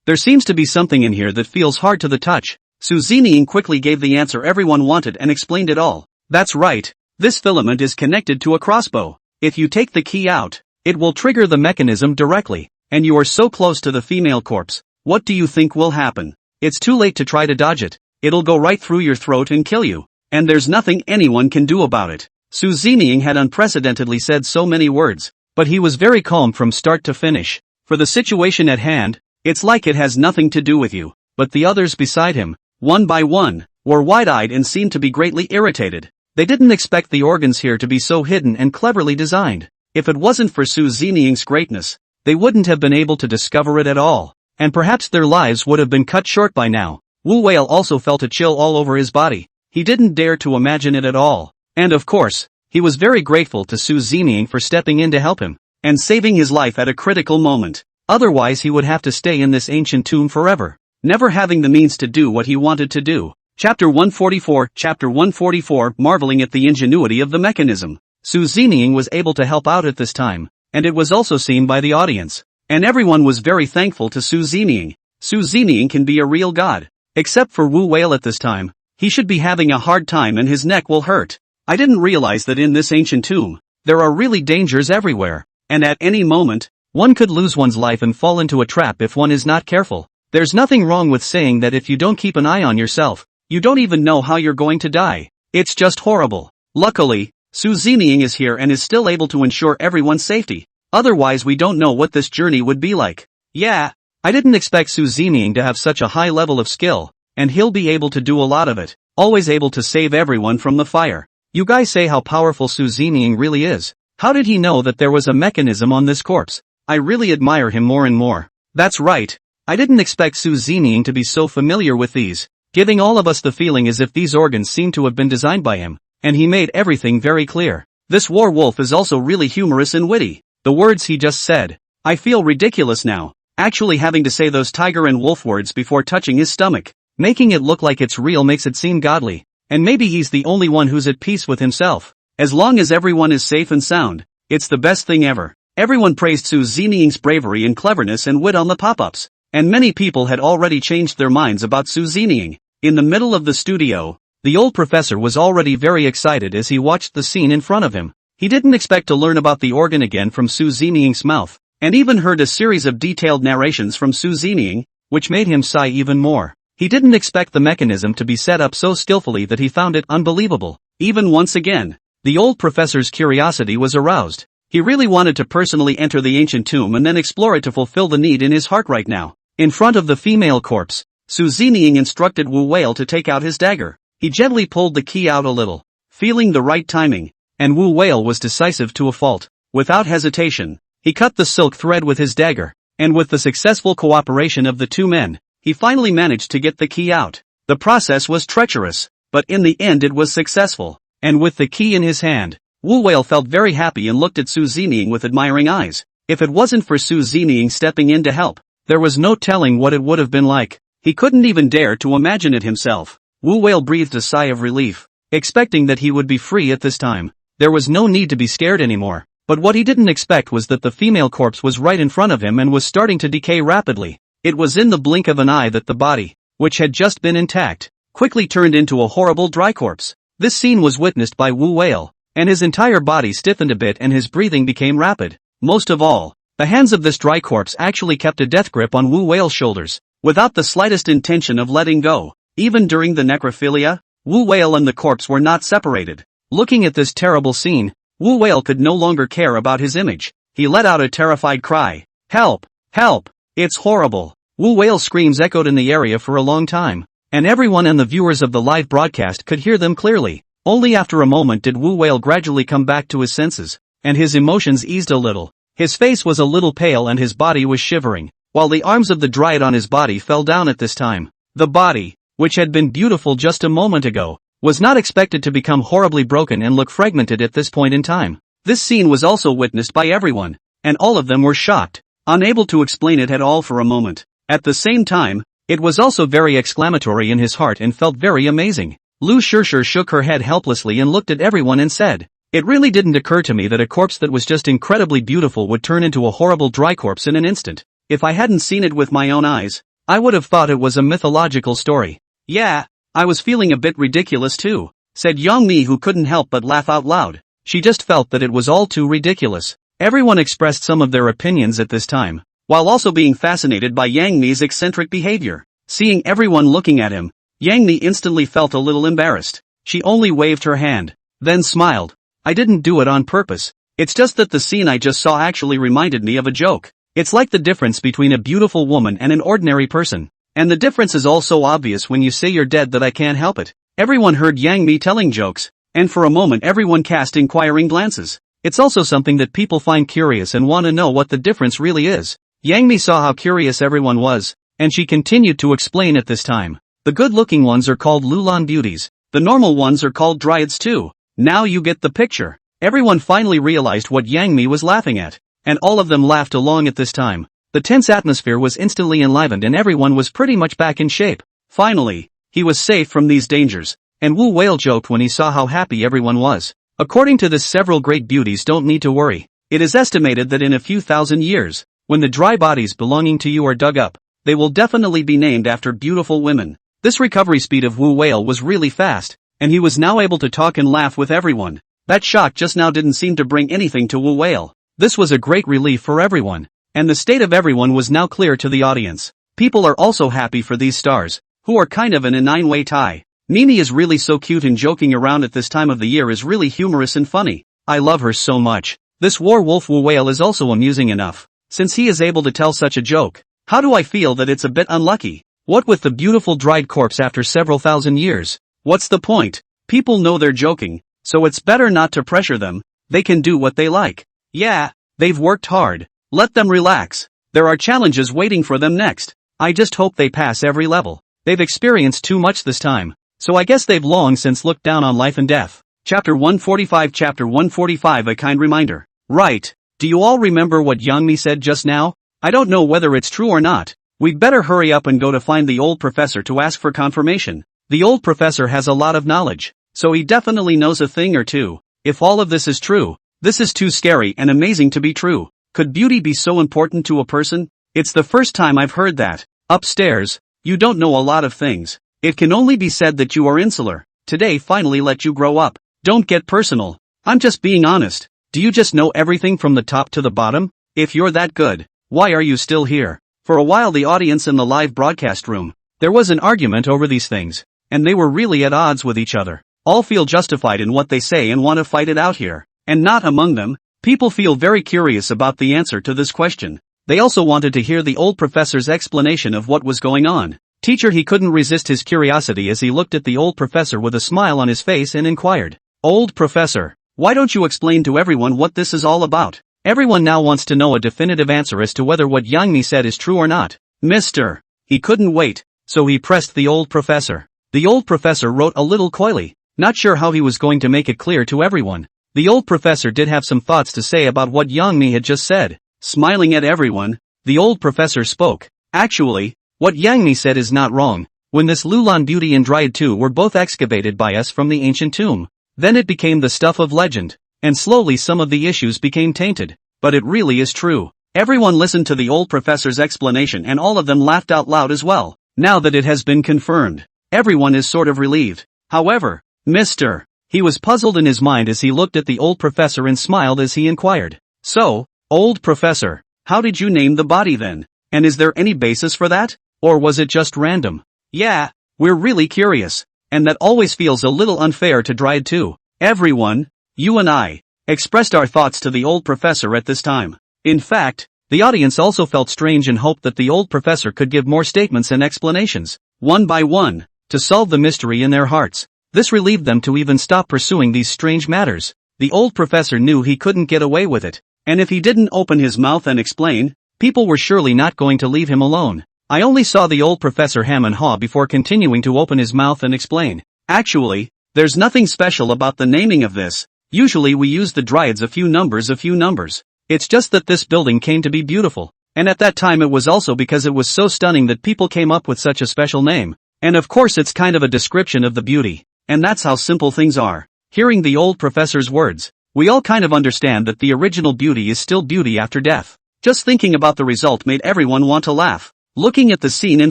there seems to be something in here that feels hard to the touch. Su Zining quickly gave the answer everyone wanted and explained it all. That's right, this filament is connected to a crossbow. If you take the key out, it will trigger the mechanism directly, and you are so close to the female corpse. What do you think will happen? It's too late to try to dodge it. It'll go right through your throat and kill you, and there's nothing anyone can do about it. Su Zining had unprecedentedly said so many words, but he was very calm from start to finish. For the situation at hand, it's like it has nothing to do with you. But the others beside him, one by one, were wide-eyed and seemed to be greatly irritated. They didn't expect the organs here to be so hidden and cleverly designed. If it wasn't for Su Zining's greatness, they wouldn't have been able to discover it at all, and perhaps their lives would have been cut short by now. Wu Whale also felt a chill all over his body. He didn't dare to imagine it at all. And of course, he was very grateful to Su Zining for stepping in to help him, and saving his life at a critical moment. Otherwise he would have to stay in this ancient tomb forever, never having the means to do what he wanted to do. Chapter 144, marveling at the ingenuity of the mechanism. Su Zining was able to help out at this time, and it was also seen by the audience. And everyone was very thankful to Su Zining. Su Zining can be a real god. Except for Wu Whale at this time. He should be having a hard time and his neck will hurt. I didn't realize that in this ancient tomb, there are really dangers everywhere, and at any moment, one could lose one's life and fall into a trap if one is not careful. There's nothing wrong with saying that if you don't keep an eye on yourself, you don't even know how you're going to die. It's just horrible. Luckily, Su Zining is here and is still able to ensure everyone's safety. Otherwise we don't know what this journey would be like. Yeah, I didn't expect Su Zining to have such a high level of skill, and he'll be able to do a lot of it, always able to save everyone from the fire. You guys say how powerful Su Zining really is. How did he know that there was a mechanism on this corpse? I really admire him more and more. That's right. I didn't expect Su Zining to be so familiar with these, giving all of us the feeling as if these organs seem to have been designed by him, and he made everything very clear. This war wolf is also really humorous and witty. The words he just said. I feel ridiculous now, actually having to say those tiger and wolf words before touching his stomach. Making it look like it's real makes it seem godly, and maybe he's the only one who's at peace with himself. As long as everyone is safe and sound, it's the best thing ever. Everyone praised Su Zining's bravery and cleverness and wit on the pop-ups, and many people had already changed their minds about Su Zining. In the middle of the studio, the old professor was already very excited as he watched the scene in front of him. He didn't expect to learn about the organ again from Su Zining's mouth, and even heard a series of detailed narrations from Su Zining, which made him sigh even more. He didn't expect the mechanism to be set up so skillfully that he found it unbelievable. Even once again, the old professor's curiosity was aroused. He really wanted to personally enter the ancient tomb and then explore it to fulfill the need in his heart right now. In front of the female corpse, Su Zining instructed Wu Whale to take out his dagger. He gently pulled the key out a little, feeling the right timing, and Wu Whale was decisive to a fault. Without hesitation, he cut the silk thread with his dagger, and with the successful cooperation of the two men, he finally managed to get the key out. The process was treacherous, but in the end it was successful, and with the key in his hand, Wu Whale felt very happy and looked at Su Zining with admiring eyes. If it wasn't for Su Zining stepping in to help, there was no telling what it would have been like. He couldn't even dare to imagine it himself. Wu Whale breathed a sigh of relief, expecting that he would be free at this time. There was no need to be scared anymore, but what he didn't expect was that the female corpse was right in front of him and was starting to decay rapidly. It was in the blink of an eye that the body, which had just been intact, quickly turned into a horrible dry corpse. This scene was witnessed by Wu Whale, and his entire body stiffened a bit and his breathing became rapid. Most of all, the hands of this dry corpse actually kept a death grip on Wu Whale's shoulders, without the slightest intention of letting go. Even during the necrophilia, Wu Whale and the corpse were not separated. Looking at this terrible scene, Wu Whale could no longer care about his image. He let out a terrified cry. Help! Help! It's horrible. Wu Whale's screams echoed in the area for a long time, and everyone and the viewers of the live broadcast could hear them clearly. Only after a moment did Wu Whale gradually come back to his senses, and his emotions eased a little. His face was a little pale and his body was shivering, while the arms of the dryad on his body fell down at this time. The body, which had been beautiful just a moment ago, was not expected to become horribly broken and look fragmented at this point in time. This scene was also witnessed by everyone. and all of them were shocked, unable to explain it at all for a moment. At the same time, it was also very exclamatory in his heart and felt very amazing. Lu Shishir shook her head helplessly and looked at everyone and said, "It really didn't occur to me that a corpse that was just incredibly beautiful would turn into a horrible dry corpse in an instant. If I hadn't seen it with my own eyes, I would have thought it was a mythological story." "Yeah, I was feeling a bit ridiculous too," said Yang Mi, who couldn't help but laugh out loud. She just felt that it was all too ridiculous. Everyone expressed some of their opinions at this time, while also being fascinated by Yang Mi's eccentric behavior. Seeing everyone looking at him, Yang Mi instantly felt a little embarrassed. She only waved her hand, then smiled. "I didn't do it on purpose. It's just that the scene I just saw actually reminded me of a joke. It's like the difference between a beautiful woman and an ordinary person. And the difference is all so obvious when you say you're dead that I can't help it." Everyone heard Yang Mi telling jokes, and for a moment everyone cast inquiring glances. It's also something that people find curious and want to know what the difference really is. Yang Mi saw how curious everyone was, and she continued to explain at this time. "The good-looking ones are called Lulan beauties. The normal ones are called dryads too. Now you get the picture." Everyone finally realized what Yang Mi was laughing at, and all of them laughed along at this time. The tense atmosphere was instantly enlivened and everyone was pretty much back in shape. Finally, he was safe from these dangers, and Wu Whale joked when he saw how happy everyone was. According to this, several great beauties don't need to worry. It is estimated that in a few thousand years, when the dry bodies belonging to you are dug up, they will definitely be named after beautiful women. This recovery speed of Wu Whale was really fast, and he was now able to talk and laugh with everyone. That shock just now didn't seem to bring anything to Wu Whale. This was a great relief for everyone, and the state of everyone was now clear to the audience. People are also happy for these stars, who are kind of in a nine-way tie. Mimi is really so cute, and joking around at this time of the year is really humorous and funny. I love her so much. This werewolf Wu Whale is also amusing enough, since he is able to tell such a joke. How do I feel that it's a bit unlucky? What with the beautiful dried corpse after several thousand years? What's the point? People know they're joking, so it's better not to pressure them. They can do what they like. Yeah, they've worked hard. Let them relax. There are challenges waiting for them next. I just hope they pass every level. They've experienced too much this time, so I guess they've long since looked down on life and death. Chapter 145. Chapter 145. A kind reminder. Right. Do you all remember what Yang Mi said just now? I don't know whether it's true or not. We'd better hurry up and go to find the old professor to ask for confirmation. The old professor has a lot of knowledge, so he definitely knows a thing or two. If all of this is true, this is too scary and amazing to be true. Could beauty be so important to a person? It's the first time I've heard that. Upstairs, you don't know a lot of things. It can only be said that you are insular. Today finally let you grow up. Don't get personal. I'm just being honest. Do you just know everything from the top to the bottom? If you're that good, why are you still here? For a while the audience in the live broadcast room, there was an argument over these things, and they were really at odds with each other. All feel justified in what they say and want to fight it out here. And not among them, people feel very curious about the answer to this question. They also wanted to hear the old professor's explanation of what was going on. Teacher, he couldn't resist his curiosity as he looked at the old professor with a smile on his face and inquired, "Old professor, why don't you explain to everyone what this is all about?" Everyone now wants to know a definitive answer as to whether what Yang Mi said is true or not. Mister. He couldn't wait, so he pressed the old professor. The old professor wrote a little coyly, not sure how he was going to make it clear to everyone. The old professor did have some thoughts to say about what Yang Mi had just said. Smiling at everyone, the old professor spoke. Actually, what Yang Mi said is not wrong. When this Lulan beauty and Dryad too were both excavated by us from the ancient tomb, then it became the stuff of legend, and slowly some of the issues became tainted. But it really is true. Everyone listened to the old professor's explanation and all of them laughed out loud as well. Now that it has been confirmed, everyone is sort of relieved. However, Mr. He was puzzled in his mind as he looked at the old professor and smiled as he inquired. So, old professor, how did you name the body then? And is there any basis for that? Or was it just random? Yeah, we're really curious. And that always feels a little unfair to Dryad too. Everyone, you and I, expressed our thoughts to the old professor at this time. In fact, the audience also felt strange and hoped that the old professor could give more statements and explanations, one by one, to solve the mystery in their hearts. This relieved them to even stop pursuing these strange matters. The old professor knew he couldn't get away with it, and if he didn't open his mouth and explain, people were surely not going to leave him alone. I only saw the old professor ham and haw before continuing to open his mouth and explain. Actually, there's nothing special about the naming of this. Usually we use the dryads a few numbers. It's just that this building came to be beautiful. And at that time it was also because it was so stunning that people came up with such a special name. And of course it's kind of a description of the beauty. And that's how simple things are. Hearing the old professor's words, we all kind of understand that the original beauty is still beauty after death. Just thinking about the result made everyone want to laugh. Looking at the scene in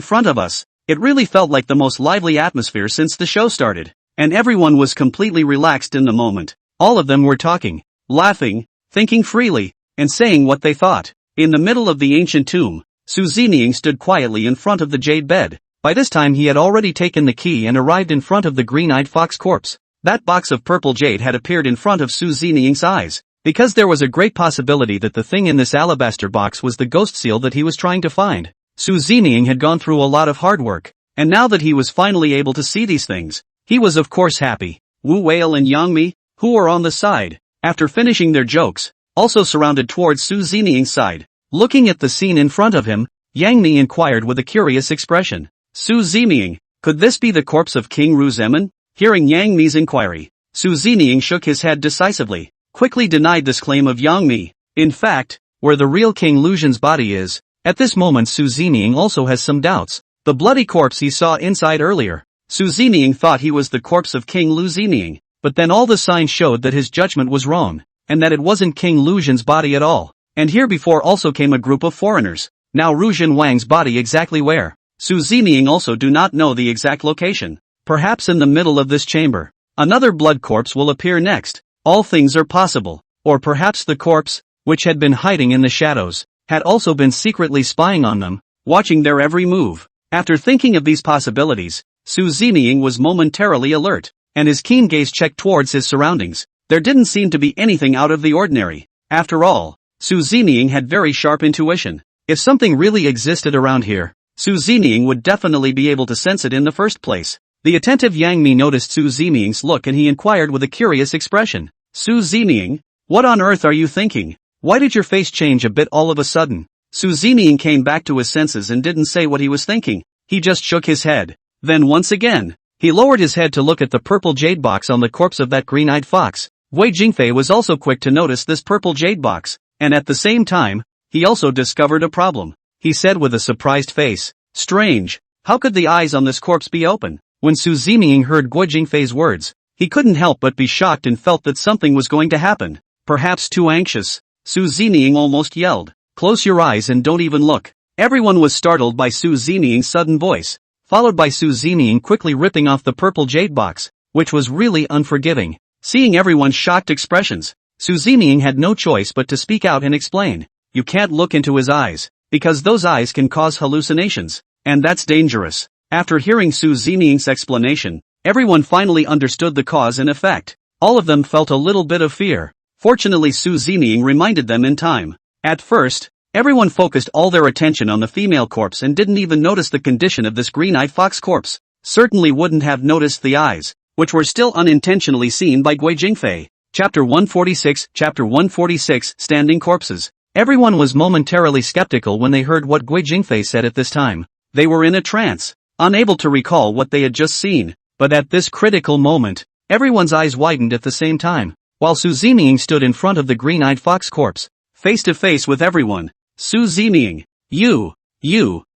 front of us, it really felt like the most lively atmosphere since the show started. And everyone was completely relaxed in the moment. All of them were talking, laughing, thinking freely, and saying what they thought. In the middle of the ancient tomb, Zeming stood quietly in front of the jade bed. By this time he had already taken the key and arrived in front of the green-eyed fox corpse. That box of purple jade had appeared in front of Zeming's eyes, because there was a great possibility that the thing in this alabaster box was the ghost seal that he was trying to find. Zeming had gone through a lot of hard work, and now that he was finally able to see these things, he was of course happy. Wu Wei and Yang Mi, who were on the side, after finishing their jokes, also surrounded towards Zeming's side. Looking at the scene in front of him, Yang Mi inquired with a curious expression. Zeming, could this be the corpse of King Zemin? Hearing Yang Mi's inquiry, Zeming shook his head decisively, quickly denied this claim of Yang Mi. In fact, where the real King Lucian's body is, at this moment Zeming also has some doubts. The bloody corpse he saw inside earlier, Zeming thought he was the corpse of King Zeming, but then all the signs showed that his judgment was wrong, and that it wasn't King Lucian's body at all. And here before also came a group of foreigners. Now Ruzhen Wang's body exactly where? Zeming also do not know the exact location. Perhaps in the middle of this chamber. Another blood corpse will appear next. All things are possible. Or perhaps the corpse, which had been hiding in the shadows, had also been secretly spying on them, watching their every move. After thinking of these possibilities, Zeming was momentarily alert, and his keen gaze checked towards his surroundings. There didn't seem to be anything out of the ordinary. After all, Zeming had very sharp intuition. If something really existed around here, Zeming would definitely be able to sense it in the first place. The attentive Yang Mi noticed Zeming's look and he inquired with a curious expression. Zeming, what on earth are you thinking? Why did your face change a bit all of a sudden? Zeming came back to his senses and didn't say what he was thinking. He just shook his head. Then once again, he lowered his head to look at the purple jade box on the corpse of that green-eyed fox. Guo Jingfei was also quick to notice this purple jade box. And at the same time, he also discovered a problem. He said with a surprised face, strange, how could the eyes on this corpse be open? When Zeming heard Guo Jingfei's words, he couldn't help but be shocked and felt that something was going to happen. Perhaps too anxious. Zeming almost yelled, close your eyes and don't even look. Everyone was startled by Zeming's sudden voice, followed by Zeming quickly ripping off the purple jade box, which was really unforgiving. Seeing everyone's shocked expressions, Zeming had no choice but to speak out and explain. You can't look into his eyes, because those eyes can cause hallucinations, and that's dangerous. After hearing Zeming's explanation, everyone finally understood the cause and effect. All of them felt a little bit of fear. Fortunately Zeming reminded them in time. At first, everyone focused all their attention on the female corpse and didn't even notice the condition of this green-eyed fox corpse. Certainly wouldn't have noticed the eyes, which were still unintentionally seen by Guo Jingfei. Chapter 146, Chapter 146, Standing Corpses. Everyone was momentarily skeptical when they heard what Guo Jingfei said at this time. They were in a trance, unable to recall what they had just seen. But at this critical moment, everyone's eyes widened at the same time, while Zeming stood in front of the green-eyed fox corpse, face to face with everyone. Zeming, you,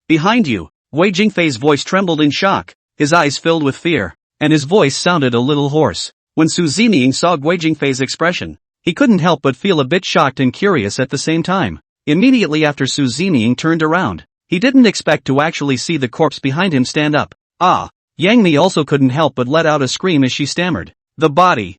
behind you. Guo Jingfei's voice trembled in shock, his eyes filled with fear, and his voice sounded a little hoarse. When Zeming saw Guo Jingfei's expression, he couldn't help but feel a bit shocked and curious at the same time. Immediately after Zeming turned around, he didn't expect to actually see the corpse behind him stand up. Ah! Yang Mi also couldn't help but let out a scream as she stammered. The body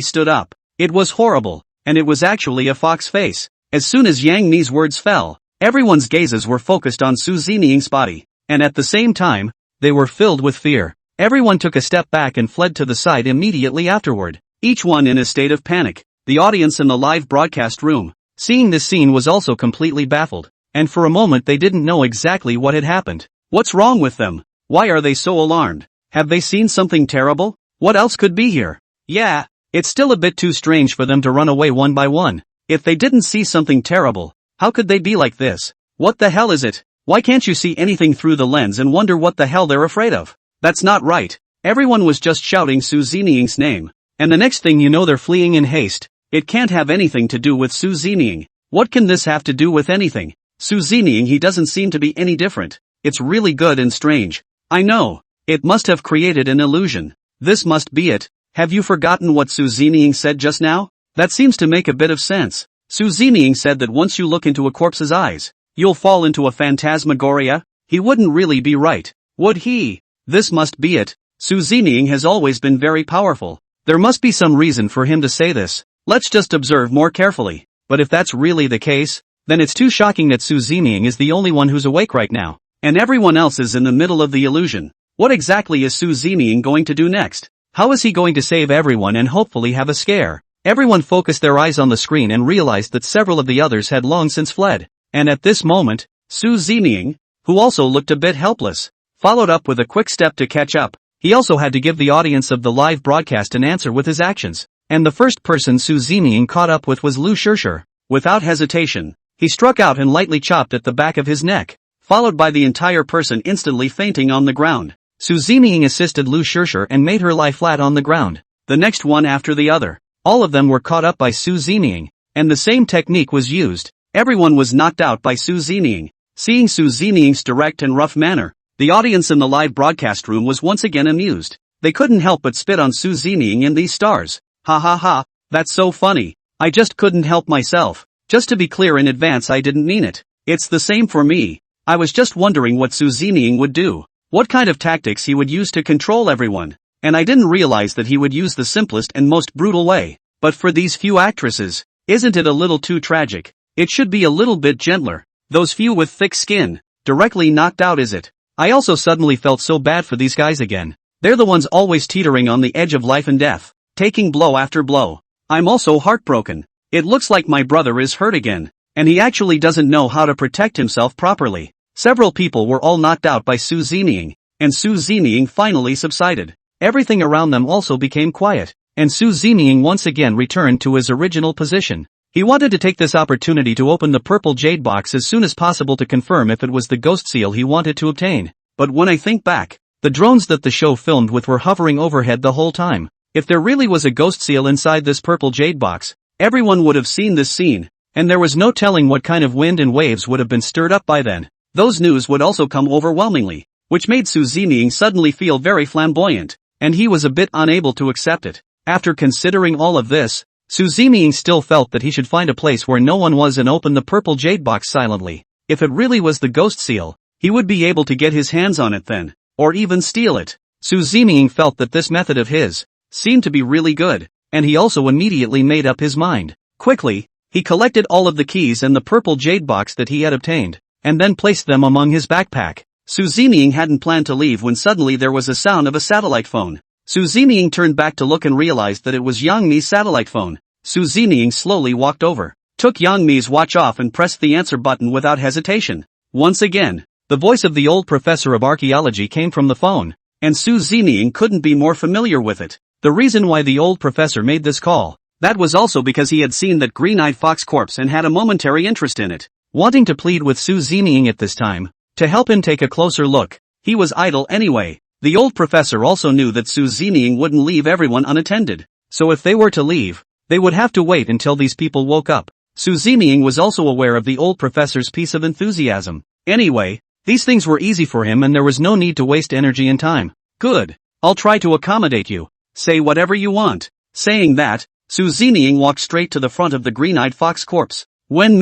stood up. It was horrible, and it was actually a fox face. As soon as Yang Mi's words fell, everyone's gazes were focused on Zeming's body, and at the same time, they were filled with fear. Everyone took a step back and fled to the side immediately afterward, each one in a state of panic. The audience in the live broadcast room, seeing this scene, was also completely baffled, and for a moment they didn't know exactly what had happened. What's wrong with them? Why are they so alarmed? Have they seen something terrible? What else could be here? Yeah, it's still a bit too strange for them to run away one by one. If they didn't see something terrible, how could they be like this? What the hell is it? Why can't you see anything through the lens and wonder what the hell they're afraid of? That's not right. Everyone was just shouting Zeming's name, and the next thing you know they're fleeing in haste. It can't have anything to do with Zeming. What can this have to do with anything? Su Zining, he doesn't seem to be any different. It's really good and strange. I know. It must have created an illusion. This must be it. Have you forgotten what Su Zining said just now? That seems to make a bit of sense. Su Zining said that once you look into a corpse's eyes, you'll fall into a phantasmagoria. He wouldn't really be right, would he? This must be it. Su Zining has always been very powerful. There must be some reason for him to say this. Let's just observe more carefully. But if that's really the case, then it's too shocking that Su Zining is the only one who's awake right now, and everyone else is in the middle of the illusion. What exactly is Su Zining going to do next? How is he going to save everyone and hopefully have a scare? Everyone focused their eyes on the screen and realized that several of the others had long since fled. And at this moment, Su Zining, who also looked a bit helpless, followed up with a quick step to catch up. He also had to give the audience of the live broadcast an answer with his actions. And the first person Su Zining caught up with was Lu Shishir. Without hesitation, he struck out and lightly chopped at the back of his neck, followed by the entire person instantly fainting on the ground. Su Zining assisted Lu Shishir and made her lie flat on the ground. The next one after the other. All of them were caught up by Su Zining, and the same technique was used. Everyone was knocked out by Su Zining. Seeing Su Zining's direct and rough manner, the audience in the live broadcast room was once again amused. They couldn't help but spit on Su Zining and these stars. Ha ha ha, that's so funny. I just couldn't help myself. Just to be clear in advance, I didn't mean it. It's the same for me. I was just wondering what Su Zining would do. What kind of tactics he would use to control everyone. And I didn't realize that he would use the simplest and most brutal way. But for these few actresses, isn't it a little too tragic? It should be a little bit gentler. Those few with thick skin, directly knocked out, is it? I also suddenly felt so bad for these guys again. They're the ones always teetering on the edge of life and death, taking blow after blow. I'm also heartbroken. It looks like my brother is hurt again, and he actually doesn't know how to protect himself properly. Several people were all knocked out by Su Zining, and Su Zining finally subsided. Everything around them also became quiet, and Su Zining once again returned to his original position. He wanted to take this opportunity to open the purple jade box as soon as possible to confirm if it was the ghost seal he wanted to obtain. But when I think back, the drones that the show filmed with were hovering overhead the whole time. If there really was a ghost seal inside this purple jade box, everyone would have seen this scene, and there was no telling what kind of wind and waves would have been stirred up by then. Those news would also come overwhelmingly, which made Su Zining suddenly feel very flamboyant, and he was a bit unable to accept it. After considering all of this, Su Zining still felt that he should find a place where no one was and open the purple jade box silently. If it really was the ghost seal, he would be able to get his hands on it then, or even steal it. Su Zining felt that this method of his seemed to be really good, and he also immediately made up his mind. Quickly, he collected all of the keys and the purple jade box that he had obtained, and then placed them among his backpack. Su Zining hadn't planned to leave when suddenly there was a sound of a satellite phone. Su Zining turned back to look and realized that it was Yang Mi's satellite phone. Su Zining slowly walked over, took Yang Mi's watch off and pressed the answer button without hesitation. Once again, the voice of the old professor of archaeology came from the phone, and Su Zining couldn't be more familiar with it. The reason why the old professor made this call, that was also because he had seen that green-eyed fox corpse and had a momentary interest in it. Wanting to plead with Su Zining at this time, to help him take a closer look, he was idle anyway. The old professor also knew that Su Zining wouldn't leave everyone unattended, so if they were to leave, they would have to wait until these people woke up. Su Zining was also aware of the old professor's piece of enthusiasm. Anyway, these things were easy for him and there was no need to waste energy and time. Good. I'll try to accommodate you. Say whatever you want. Saying that, Su Zining walked straight to the front of the green-eyed fox corpse. When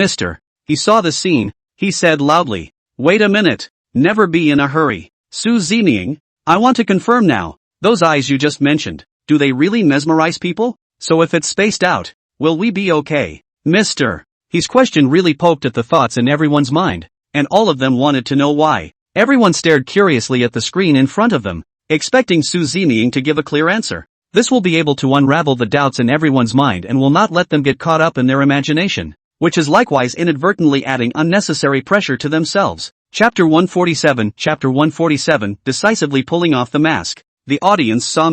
he saw the scene, he said loudly, "Wait a minute. Never be in a hurry. Su Zining, I want to confirm now, those eyes you just mentioned, do they really mesmerize people? So if it's spaced out, will we be okay? Mister?" His question really poked at the thoughts in everyone's mind, and all of them wanted to know why. Everyone stared curiously at the screen in front of them, expecting Su Zining to give a clear answer. This will be able to unravel the doubts in everyone's mind and will not let them get caught up in their imagination, which is likewise inadvertently adding unnecessary pressure to themselves. Chapter 147, Chapter 147, decisively pulling off the mask. The audience saw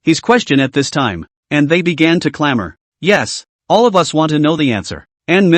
his question at this time, and they began to clamor. Yes, all of us want to know the answer. And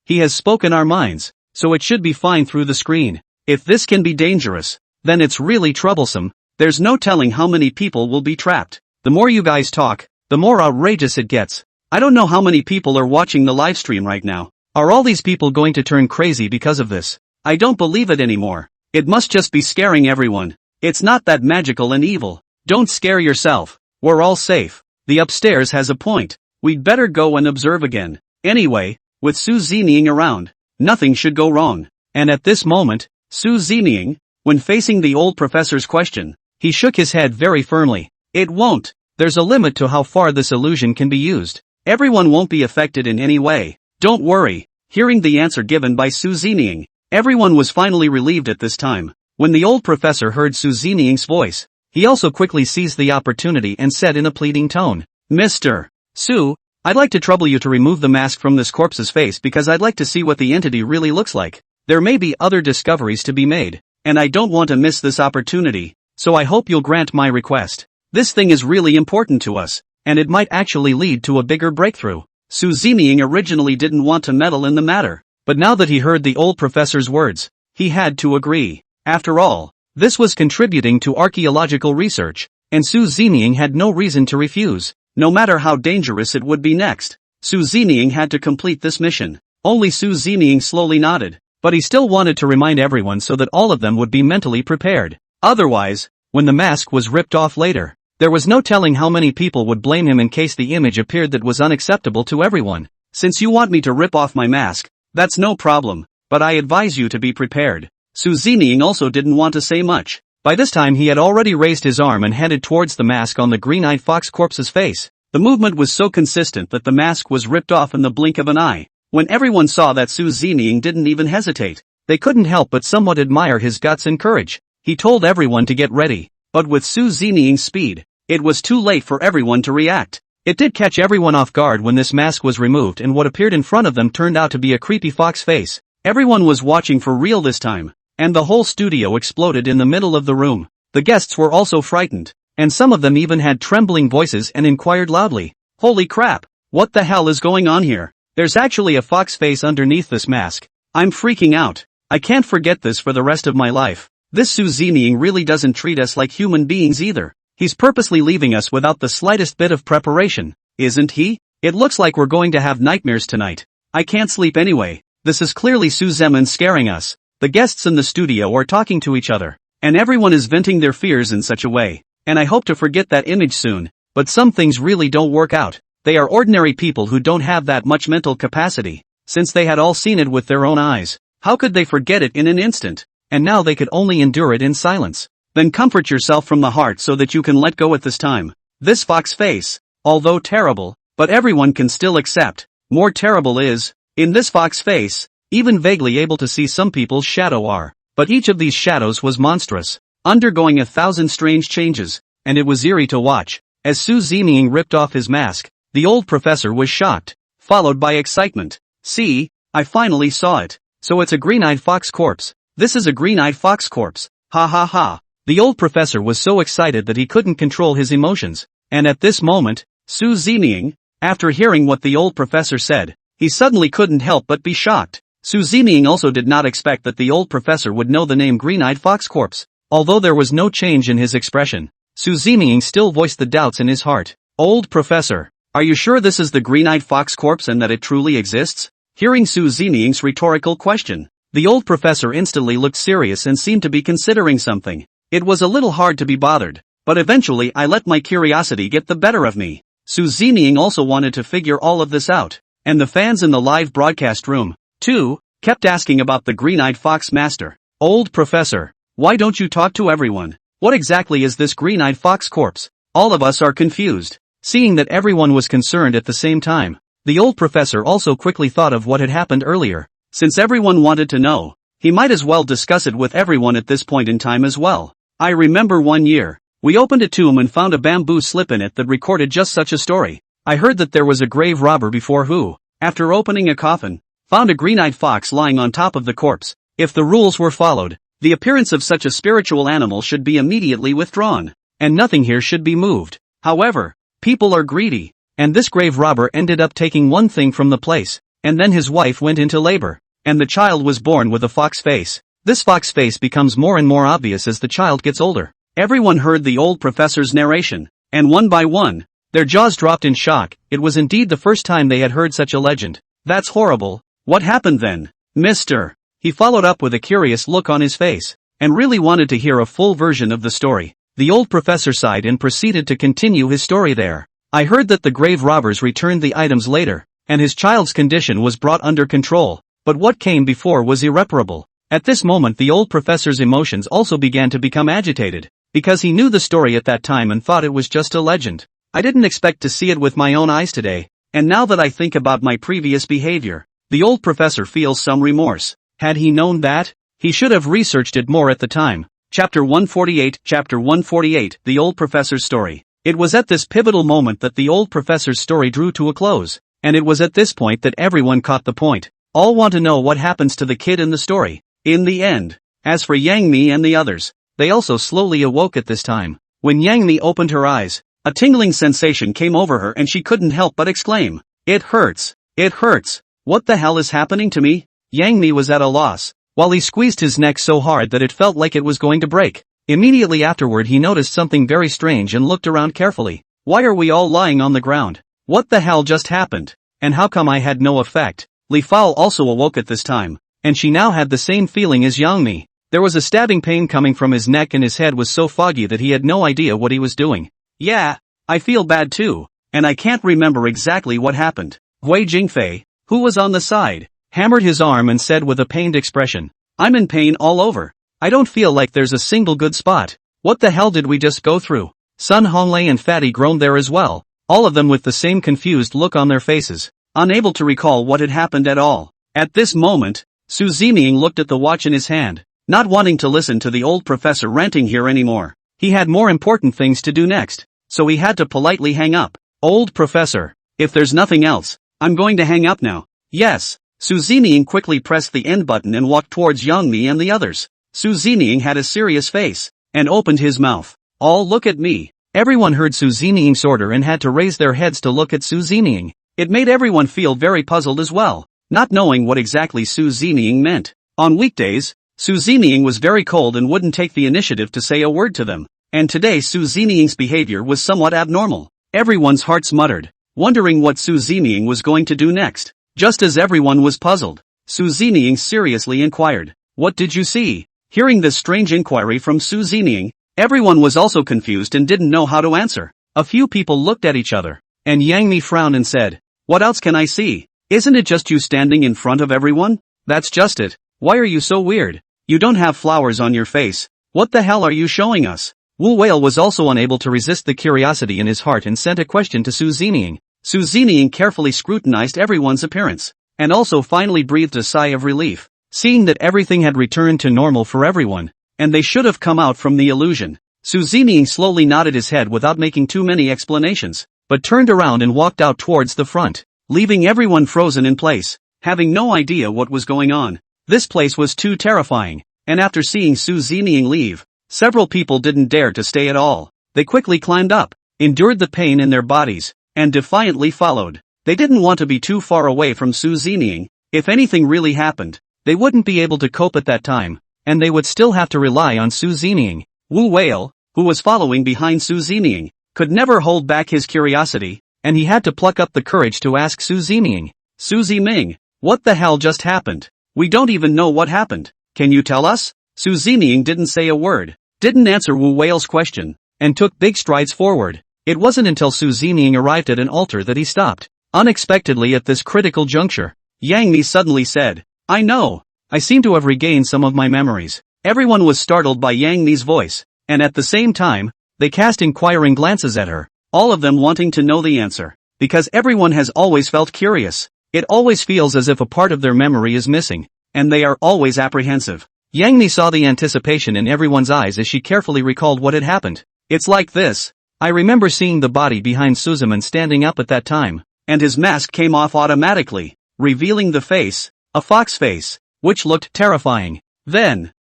he has spoken our minds, so it should be fine through the screen. If this can be dangerous, then it's really troublesome. There's no telling how many people will be trapped. The more you guys talk, the more outrageous it gets. I don't know how many people are watching the live stream right now, Are all these people going to turn crazy because of this? I don't believe it anymore. It must just be scaring everyone. It's not that magical and evil. Don't scare yourself. We're all safe. The upstairs has a point. We'd better go and observe again. Anyway, with Su Zining around, nothing should go wrong. And at this moment, Su Zining, when facing the old professor's question, he shook his head very firmly. It won't. There's a limit to how far this illusion can be used. Everyone won't be affected in any way. Don't worry. Hearing the answer given by Su Zining, everyone was finally relieved at this time. When the old professor heard Su Zining's voice, he also quickly seized the opportunity and said in a pleading tone, Mr. Su, I'd like to trouble you to remove the mask from this corpse's face because I'd like to see what the entity really looks like. There may be other discoveries to be made, and I don't want to miss this opportunity, so I hope you'll grant my request. This thing is really important to us, and it might actually lead to a bigger breakthrough. Su Zining originally didn't want to meddle in the matter, but now that he heard the old professor's words, he had to agree. After all, this was contributing to archaeological research, and Su Zining had no reason to refuse, no matter how dangerous it would be next. Su Zining had to complete this mission. Only Su Zining slowly nodded, but he still wanted to remind everyone so that all of them would be mentally prepared. Otherwise, when the mask was ripped off later, there was no telling how many people would blame him in case the image appeared that was unacceptable to everyone. Since you want me to rip off my mask, that's no problem, but I advise you to be prepared. Su Zining also didn't want to say much. By this time he had already raised his arm and headed towards the mask on the green-eyed fox corpse's face. The movement was so consistent that the mask was ripped off in the blink of an eye. When everyone saw that Su Zining didn't even hesitate, they couldn't help but somewhat admire his guts and courage. He told everyone to get ready, but with Su Zining's speed, it was too late for everyone to react. It did catch everyone off guard when this mask was removed and what appeared in front of them turned out to be a creepy fox face. Everyone was watching for real this time, and the whole studio exploded in the middle of the room. The guests were also frightened, and some of them even had trembling voices and inquired loudly, "Holy crap, what the hell is going on here? There's actually a fox face underneath this mask. I'm freaking out. I can't forget this for the rest of my life. This Su Zining really doesn't treat us like human beings either. He's purposely leaving us without the slightest bit of preparation, isn't he? It looks like we're going to have nightmares tonight. I can't sleep anyway. This is clearly Su Zeming scaring us." The guests in the studio are talking to each other, and everyone is venting their fears in such a way, and I hope to forget that image soon, but some things really don't work out. They are ordinary people who don't have that much mental capacity. Since they had all seen it with their own eyes, how could they forget it in an instant? And now they could only endure it in silence. Then comfort yourself from the heart so that you can let go at this time. This fox face, although terrible, but everyone can still accept. More terrible is, in this fox face, even vaguely able to see some people's shadow are. But each of these shadows was monstrous, undergoing 1,000 strange changes, and it was eerie to watch. As Su Zining ripped off his mask, the old professor was shocked, followed by excitement. "See, I finally saw it. So it's a green-eyed fox corpse. This is a green-eyed fox corpse. Ha ha ha." The old professor was so excited that he couldn't control his emotions, and at this moment, Su Zining, after hearing what the old professor said, he suddenly couldn't help but be shocked. Su Zining also did not expect that the old professor would know the name green-eyed fox corpse. Although there was no change in his expression, Su Zining still voiced the doubts in his heart. "Old professor, are you sure this is the green-eyed fox corpse and that it truly exists?" Hearing Su Zining's rhetorical question, the old professor instantly looked serious and seemed to be considering something. It was a little hard to be bothered, but eventually I let my curiosity get the better of me. Su Zining also wanted to figure all of this out, and the fans in the live broadcast room, too, kept asking about the green-eyed fox master. "Old professor, why don't you talk to everyone? What exactly is this green-eyed fox corpse? All of us are confused." Seeing that everyone was concerned at the same time, the old professor also quickly thought of what had happened earlier. Since everyone wanted to know, he might as well discuss it with everyone at this point in time as well. "I remember one year, we opened a tomb and found a bamboo slip in it that recorded just such a story. I heard that there was a grave robber before who, after opening a coffin, found a green-eyed fox lying on top of the corpse. If the rules were followed, the appearance of such a spiritual animal should be immediately withdrawn, and nothing here should be moved. However, people are greedy, and this grave robber ended up taking one thing from the place, and then his wife went into labor, and the child was born with a fox face. This fox face becomes more and more obvious as the child gets older." Everyone heard the old professor's narration, and one by one, their jaws dropped in shock. It was indeed the first time they had heard such a legend. "That's horrible. What happened then? Mister. He followed up with a curious look on his face, and really wanted to hear a full version of the story. The old professor sighed and proceeded to continue his story there. I heard that the grave robbers returned the items later, and his child's condition was brought under control, but what came before was irreparable. At this moment the old professor's emotions also began to become agitated, because he knew the story at that time and thought it was just a legend. I didn't expect to see it with my own eyes today, and now that I think about my previous behavior, the old professor feels some remorse. Had he known that, he should have researched it more at the time. Chapter 148, Chapter 148, The Old Professor's Story. It was at this pivotal moment that the old professor's story drew to a close, and it was at this point that everyone caught the point. All want to know what happens to the kid in the story. In the end. As for Yang Mi and the others, they also slowly awoke at this time. When Yang Mi opened her eyes, a tingling sensation came over her and she couldn't help but exclaim, "It hurts! It hurts! What the hell is happening to me?" Yang Mi was at a loss, while he squeezed his neck so hard that it felt like it was going to break. Immediately afterward he noticed something very strange and looked around carefully. Why are we all lying on the ground? What the hell just happened? And how come I had no effect? Li Fao also awoke at this time, and she now had the same feeling as Yang Mi. There was a stabbing pain coming from his neck and his head was so foggy that he had no idea what he was doing. Yeah, I feel bad too, and I can't remember exactly what happened. Guo Jingfei, who was on the side, hammered his arm and said with a pained expression, "I'm in pain all over. I don't feel like there's a single good spot. What the hell did we just go through?" Sun Honglei and Fatty groaned there as well, all of them with the same confused look on their faces, unable to recall what had happened at all. At this moment, Su Zeming looked at the watch in his hand, not wanting to listen to the old professor ranting here anymore. He had more important things to do next, so he had to politely hang up. "Old professor, if there's nothing else, I'm going to hang up now." "Yes." Su Zeming quickly pressed the end button and walked towards Yang Mi and the others. Su Zeming had a serious face, and opened his mouth. "All look at me." Everyone heard Su Zeming's order and had to raise their heads to look at Su Zeming. It made everyone feel very puzzled as well, not knowing what exactly Su Zeming meant. On weekdays, Su Zeming was very cold and wouldn't take the initiative to say a word to them, and today Su Zeming's behavior was somewhat abnormal. Everyone's hearts muttered, wondering what Su Zeming was going to do next. Just as everyone was puzzled, Su Zeming seriously inquired, "What did you see?" Hearing this strange inquiry from Su Zeming, everyone was also confused and didn't know how to answer. A few people looked at each other, and Yang Mi frowned and said, "What else can I see? Isn't it just you standing in front of everyone?" "That's just it. Why are you so weird? You don't have flowers on your face. What the hell are you showing us?" Wu Whale was also unable to resist the curiosity in his heart and sent a question to Su Zeming. Su Zeming carefully scrutinized everyone's appearance, and also finally breathed a sigh of relief, seeing that everything had returned to normal for everyone, and they should have come out from the illusion. Su Zeming slowly nodded his head without making too many explanations, but turned around and walked out towards the front, leaving everyone frozen in place, having no idea what was going on. This place was too terrifying, and after seeing Su Zeming leave, several people didn't dare to stay at all. They quickly climbed up, endured the pain in their bodies, and defiantly followed. They didn't want to be too far away from Su Zeming. If anything really happened, they wouldn't be able to cope at that time, and they would still have to rely on Su Zeming. Wu Whale, who was following behind Su Zeming, could never hold back his curiosity, and he had to pluck up the courage to ask Su Zeming, "Su Zeming, what the hell just happened? We don't even know what happened. Can you tell us?" Su Zeming didn't say a word, didn't answer Wu Whale's question, and took big strides forward. It wasn't until Su Zeming arrived at an altar that he stopped. Unexpectedly at this critical juncture, Yang Mi suddenly said, "I know. I seem to have regained some of my memories." Everyone was startled by Yang Mi's voice, and at the same time, they cast inquiring glances at her, all of them wanting to know the answer, because everyone has always felt curious. It always feels as if a part of their memory is missing, and they are always apprehensive. Yang Mi saw the anticipation in everyone's eyes as she carefully recalled what had happened. "It's like this. I remember seeing the body behind Suzuman standing up at that time, and his mask came off automatically, revealing the face, a fox face, which looked terrifying. Then,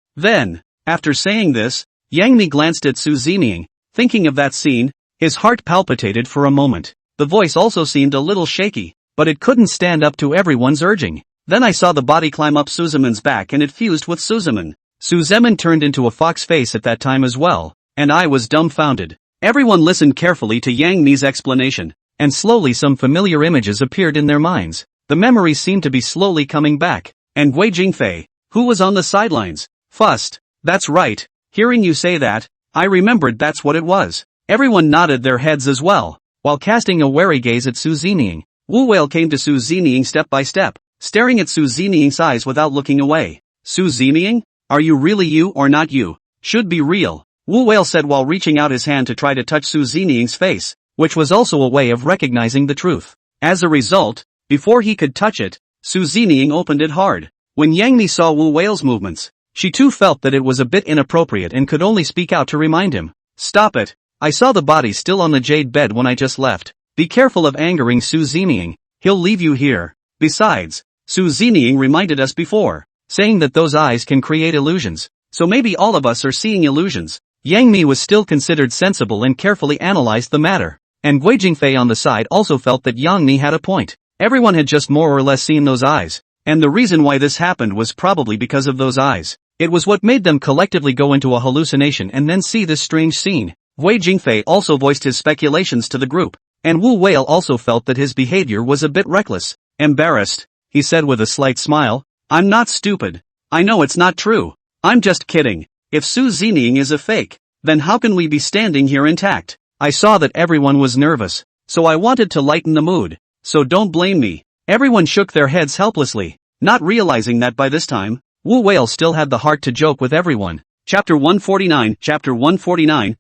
after saying this, Yang Mi glanced at Su Zeming, thinking of that scene, his heart palpitated for a moment. The voice also seemed a little shaky, but it couldn't stand up to everyone's urging. Then I saw the body climb up Suzuman's back and it fused with Suzuman. Suzuman turned into a fox face at that time as well, and I was dumbfounded. Everyone listened carefully to Yang Mi's explanation, and slowly some familiar images appeared in their minds. The memories seemed to be slowly coming back. And Guo Jingfei, who was on the sidelines, fussed. That's right, hearing you say that, I remembered that's what it was. Everyone nodded their heads as well, while casting a wary gaze at Su Zining. Wu Whale came to Su Zining step by step, staring at Su Zining's eyes without looking away. Su Zining? Are you really you or not you? Should be real, Wu Whale said while reaching out his hand to try to touch Su Zining's face, which was also a way of recognizing the truth. As a result, before he could touch it, Su Zining opened it hard. When Yang Mi saw Wu Whale's movements, she too felt that it was a bit inappropriate and could only speak out to remind him. Stop it. I saw the body still on the jade bed when I just left. Be careful of angering Su Zining. He'll leave you here. Besides, Su Zining reminded us before, saying that those eyes can create illusions. So maybe all of us are seeing illusions. Yang Mi was still considered sensible and carefully analyzed the matter. And Guo Jingfei on the side also felt that Yang Mi had a point. Everyone had just more or less seen those eyes. And the reason why this happened was probably because of those eyes. It was what made them collectively go into a hallucination and then see this strange scene. Guo Jingfei also voiced his speculations to the group. And Wu Whale also felt that his behavior was a bit reckless. Embarrassed, he said with a slight smile. I'm not stupid. I know it's not true. I'm just kidding. If Su Zining is a fake, then how can we be standing here intact? I saw that everyone was nervous, so I wanted to lighten the mood. So don't blame me. Everyone shook their heads helplessly, not realizing that by this time, Wu Whale still had the heart to joke with everyone. Chapter 149,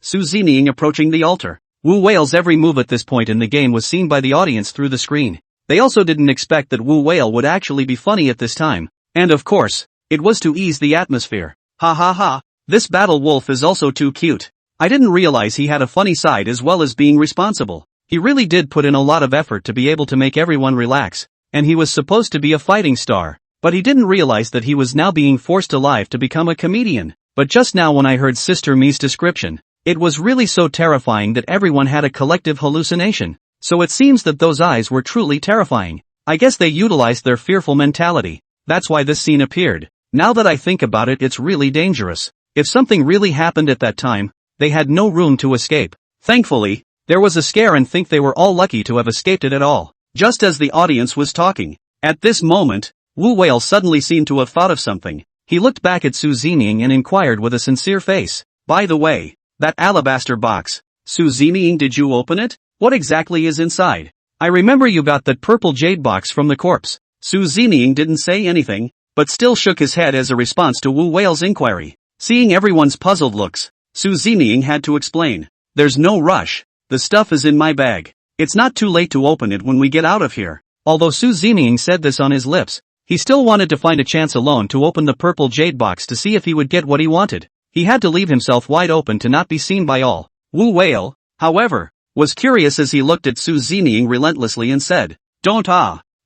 Su Zining approaching the altar. Wu Whale's every move at this point in the game was seen by the audience through the screen. They also didn't expect that Wu Whale would actually be funny at this time. And of course, it was to ease the atmosphere. Ha ha ha, this battle wolf is also too cute. I didn't realize he had a funny side as well as being responsible. He really did put in a lot of effort to be able to make everyone relax. And he was supposed to be a fighting star. But he didn't realize that he was now being forced alive to become a comedian. But just now when I heard Sister Mi's description, it was really so terrifying that everyone had a collective hallucination. So it seems that those eyes were truly terrifying. I guess they utilized their fearful mentality. That's why this scene appeared. Now that I think about it, it's really dangerous. If something really happened at that time, they had no room to escape. Thankfully, there was a scare and think they were all lucky to have escaped it at all. Just as the audience was talking, at this moment, Wu Whale suddenly seemed to have thought of something. He looked back at Su Zining and inquired with a sincere face. By the way, that alabaster box, Su Zining, did you open it? What exactly is inside? I remember you got that purple jade box from the corpse. Su Zining didn't say anything, but still shook his head as a response to Wu Whale's inquiry. Seeing everyone's puzzled looks, Su Zining had to explain. There's no rush. The stuff is in my bag. It's not too late to open it when we get out of here. Although Su Zining said this on his lips, he still wanted to find a chance alone to open the purple jade box to see if he would get what he wanted. He had to leave himself wide open to not be seen by all. Wu Whale, however, was curious as he looked at Su Zining relentlessly and said, Don't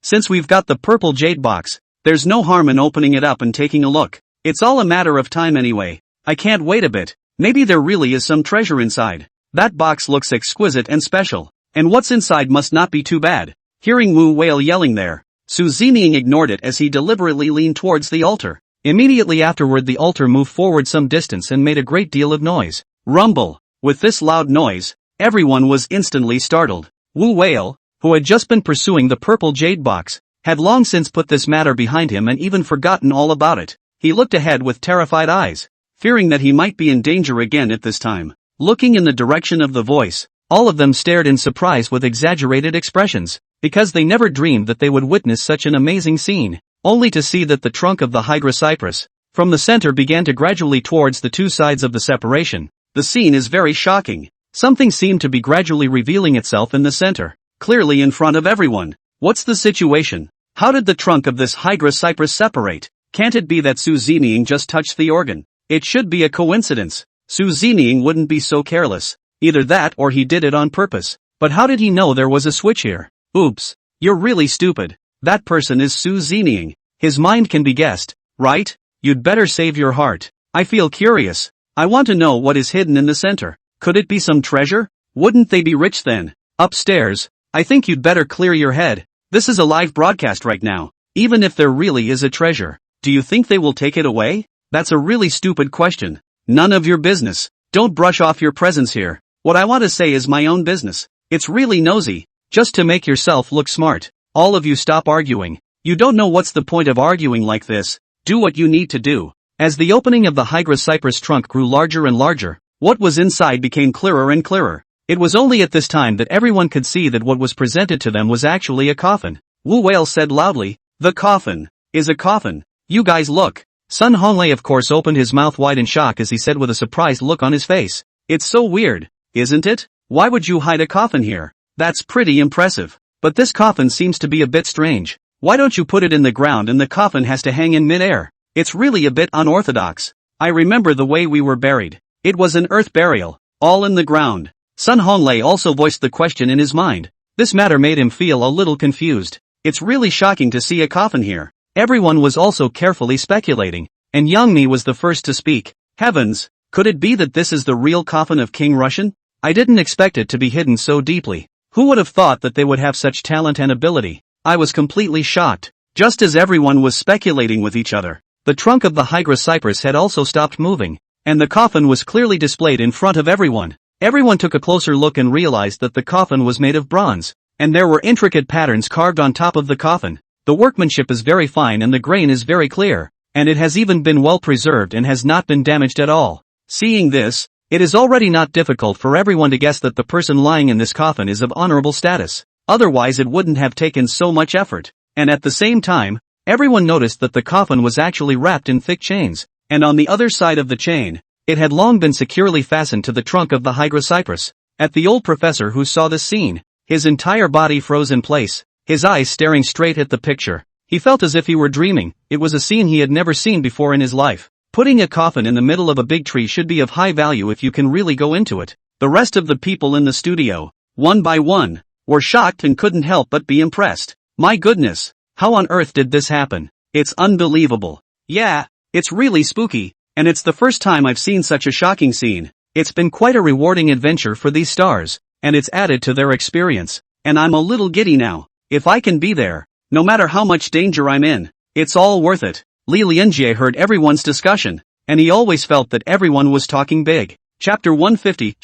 since we've got the purple jade box, there's no harm in opening it up and taking a look. It's all a matter of time anyway. I can't wait a bit. Maybe there really is some treasure inside. That box looks exquisite and special. And what's inside must not be too bad. Hearing Wu Whale yelling there, Su Zining ignored it as he deliberately leaned towards the altar. Immediately afterward the altar moved forward some distance and made a great deal of noise. Rumble. With this loud noise, everyone was instantly startled. Wu Whale, who had just been pursuing the purple jade box, had long since put this matter behind him and even forgotten all about it. He looked ahead with terrified eyes, fearing that he might be in danger again at this time. Looking in the direction of the voice, all of them stared in surprise with exaggerated expressions, because they never dreamed that they would witness such an amazing scene, only to see that the trunk of the Hydra cypress, from the center began to gradually towards the two sides of the separation. The scene is very shocking. Something seemed to be gradually revealing itself in the center, clearly in front of everyone. What's the situation? How did the trunk of this Hydra cypress separate? Can't it be that Su Zining just touched the organ? It should be a coincidence. Su Zining wouldn't be so careless. Either that or he did it on purpose. But how did he know there was a switch here? Oops. You're really stupid. That person is Su Zining. His mind can be guessed, right? You'd better save your heart. I feel curious. I want to know what is hidden in the center. Could it be some treasure? Wouldn't they be rich then? Upstairs. I think you'd better clear your head. This is a live broadcast right now. Even if there really is a treasure, do you think they will take it away? That's a really stupid question. None of your business. Don't brush off your presence here. What I want to say is my own business. It's really nosy, just to make yourself look smart. All of you stop arguing. You don't know what's the point of arguing like this. Do what you need to do. As the opening of the Hydra cypress trunk grew larger and larger, what was inside became clearer and clearer. It was only at this time that everyone could see that what was presented to them was actually a coffin. Wu Whale said loudly, "The coffin is a coffin. You guys look." Sun Honglei of course opened his mouth wide in shock as he said with a surprised look on his face, "It's so weird, isn't it? Why would you hide a coffin here? That's pretty impressive. But this coffin seems to be a bit strange. Why don't you put it in the ground and the coffin has to hang in mid-air? It's really a bit unorthodox. I remember the way we were buried. It was an earth burial, all in the ground." Sun Honglei also voiced the question in his mind. This matter made him feel a little confused. It's really shocking to see a coffin here. Everyone was also carefully speculating, and Yang Mi was the first to speak. "Heavens, could it be that this is the real coffin of King Russian? I didn't expect it to be hidden so deeply. Who would have thought that they would have such talent and ability?" I was completely shocked. Just as everyone was speculating with each other, the trunk of the Hydra cypress had also stopped moving, and the coffin was clearly displayed in front of everyone. Everyone took a closer look and realized that the coffin was made of bronze, and there were intricate patterns carved on top of the coffin. The workmanship is very fine and the grain is very clear, and it has even been well preserved and has not been damaged at all. Seeing this, it is already not difficult for everyone to guess that the person lying in this coffin is of honorable status. Otherwise it wouldn't have taken so much effort. And at the same time, everyone noticed that the coffin was actually wrapped in thick chains, and on the other side of the chain, it had long been securely fastened to the trunk of the Hydra cypress. At the old professor who saw this scene, his entire body froze in place, his eyes staring straight at the picture. He felt as if he were dreaming. It was a scene he had never seen before in his life. Putting a coffin in the middle of a big tree should be of high value if you can really go into it. The rest of the people in the studio, one by one, were shocked and couldn't help but be impressed. My goodness, how on earth did this happen? It's unbelievable. Yeah, it's really spooky, and it's the first time I've seen such a shocking scene. It's been quite a rewarding adventure for these stars, and it's added to their experience, and I'm a little giddy now. If I can be there, no matter how much danger I'm in, it's all worth it. Li Lianjie heard everyone's discussion, and he always felt that everyone was talking big. Chapter 150,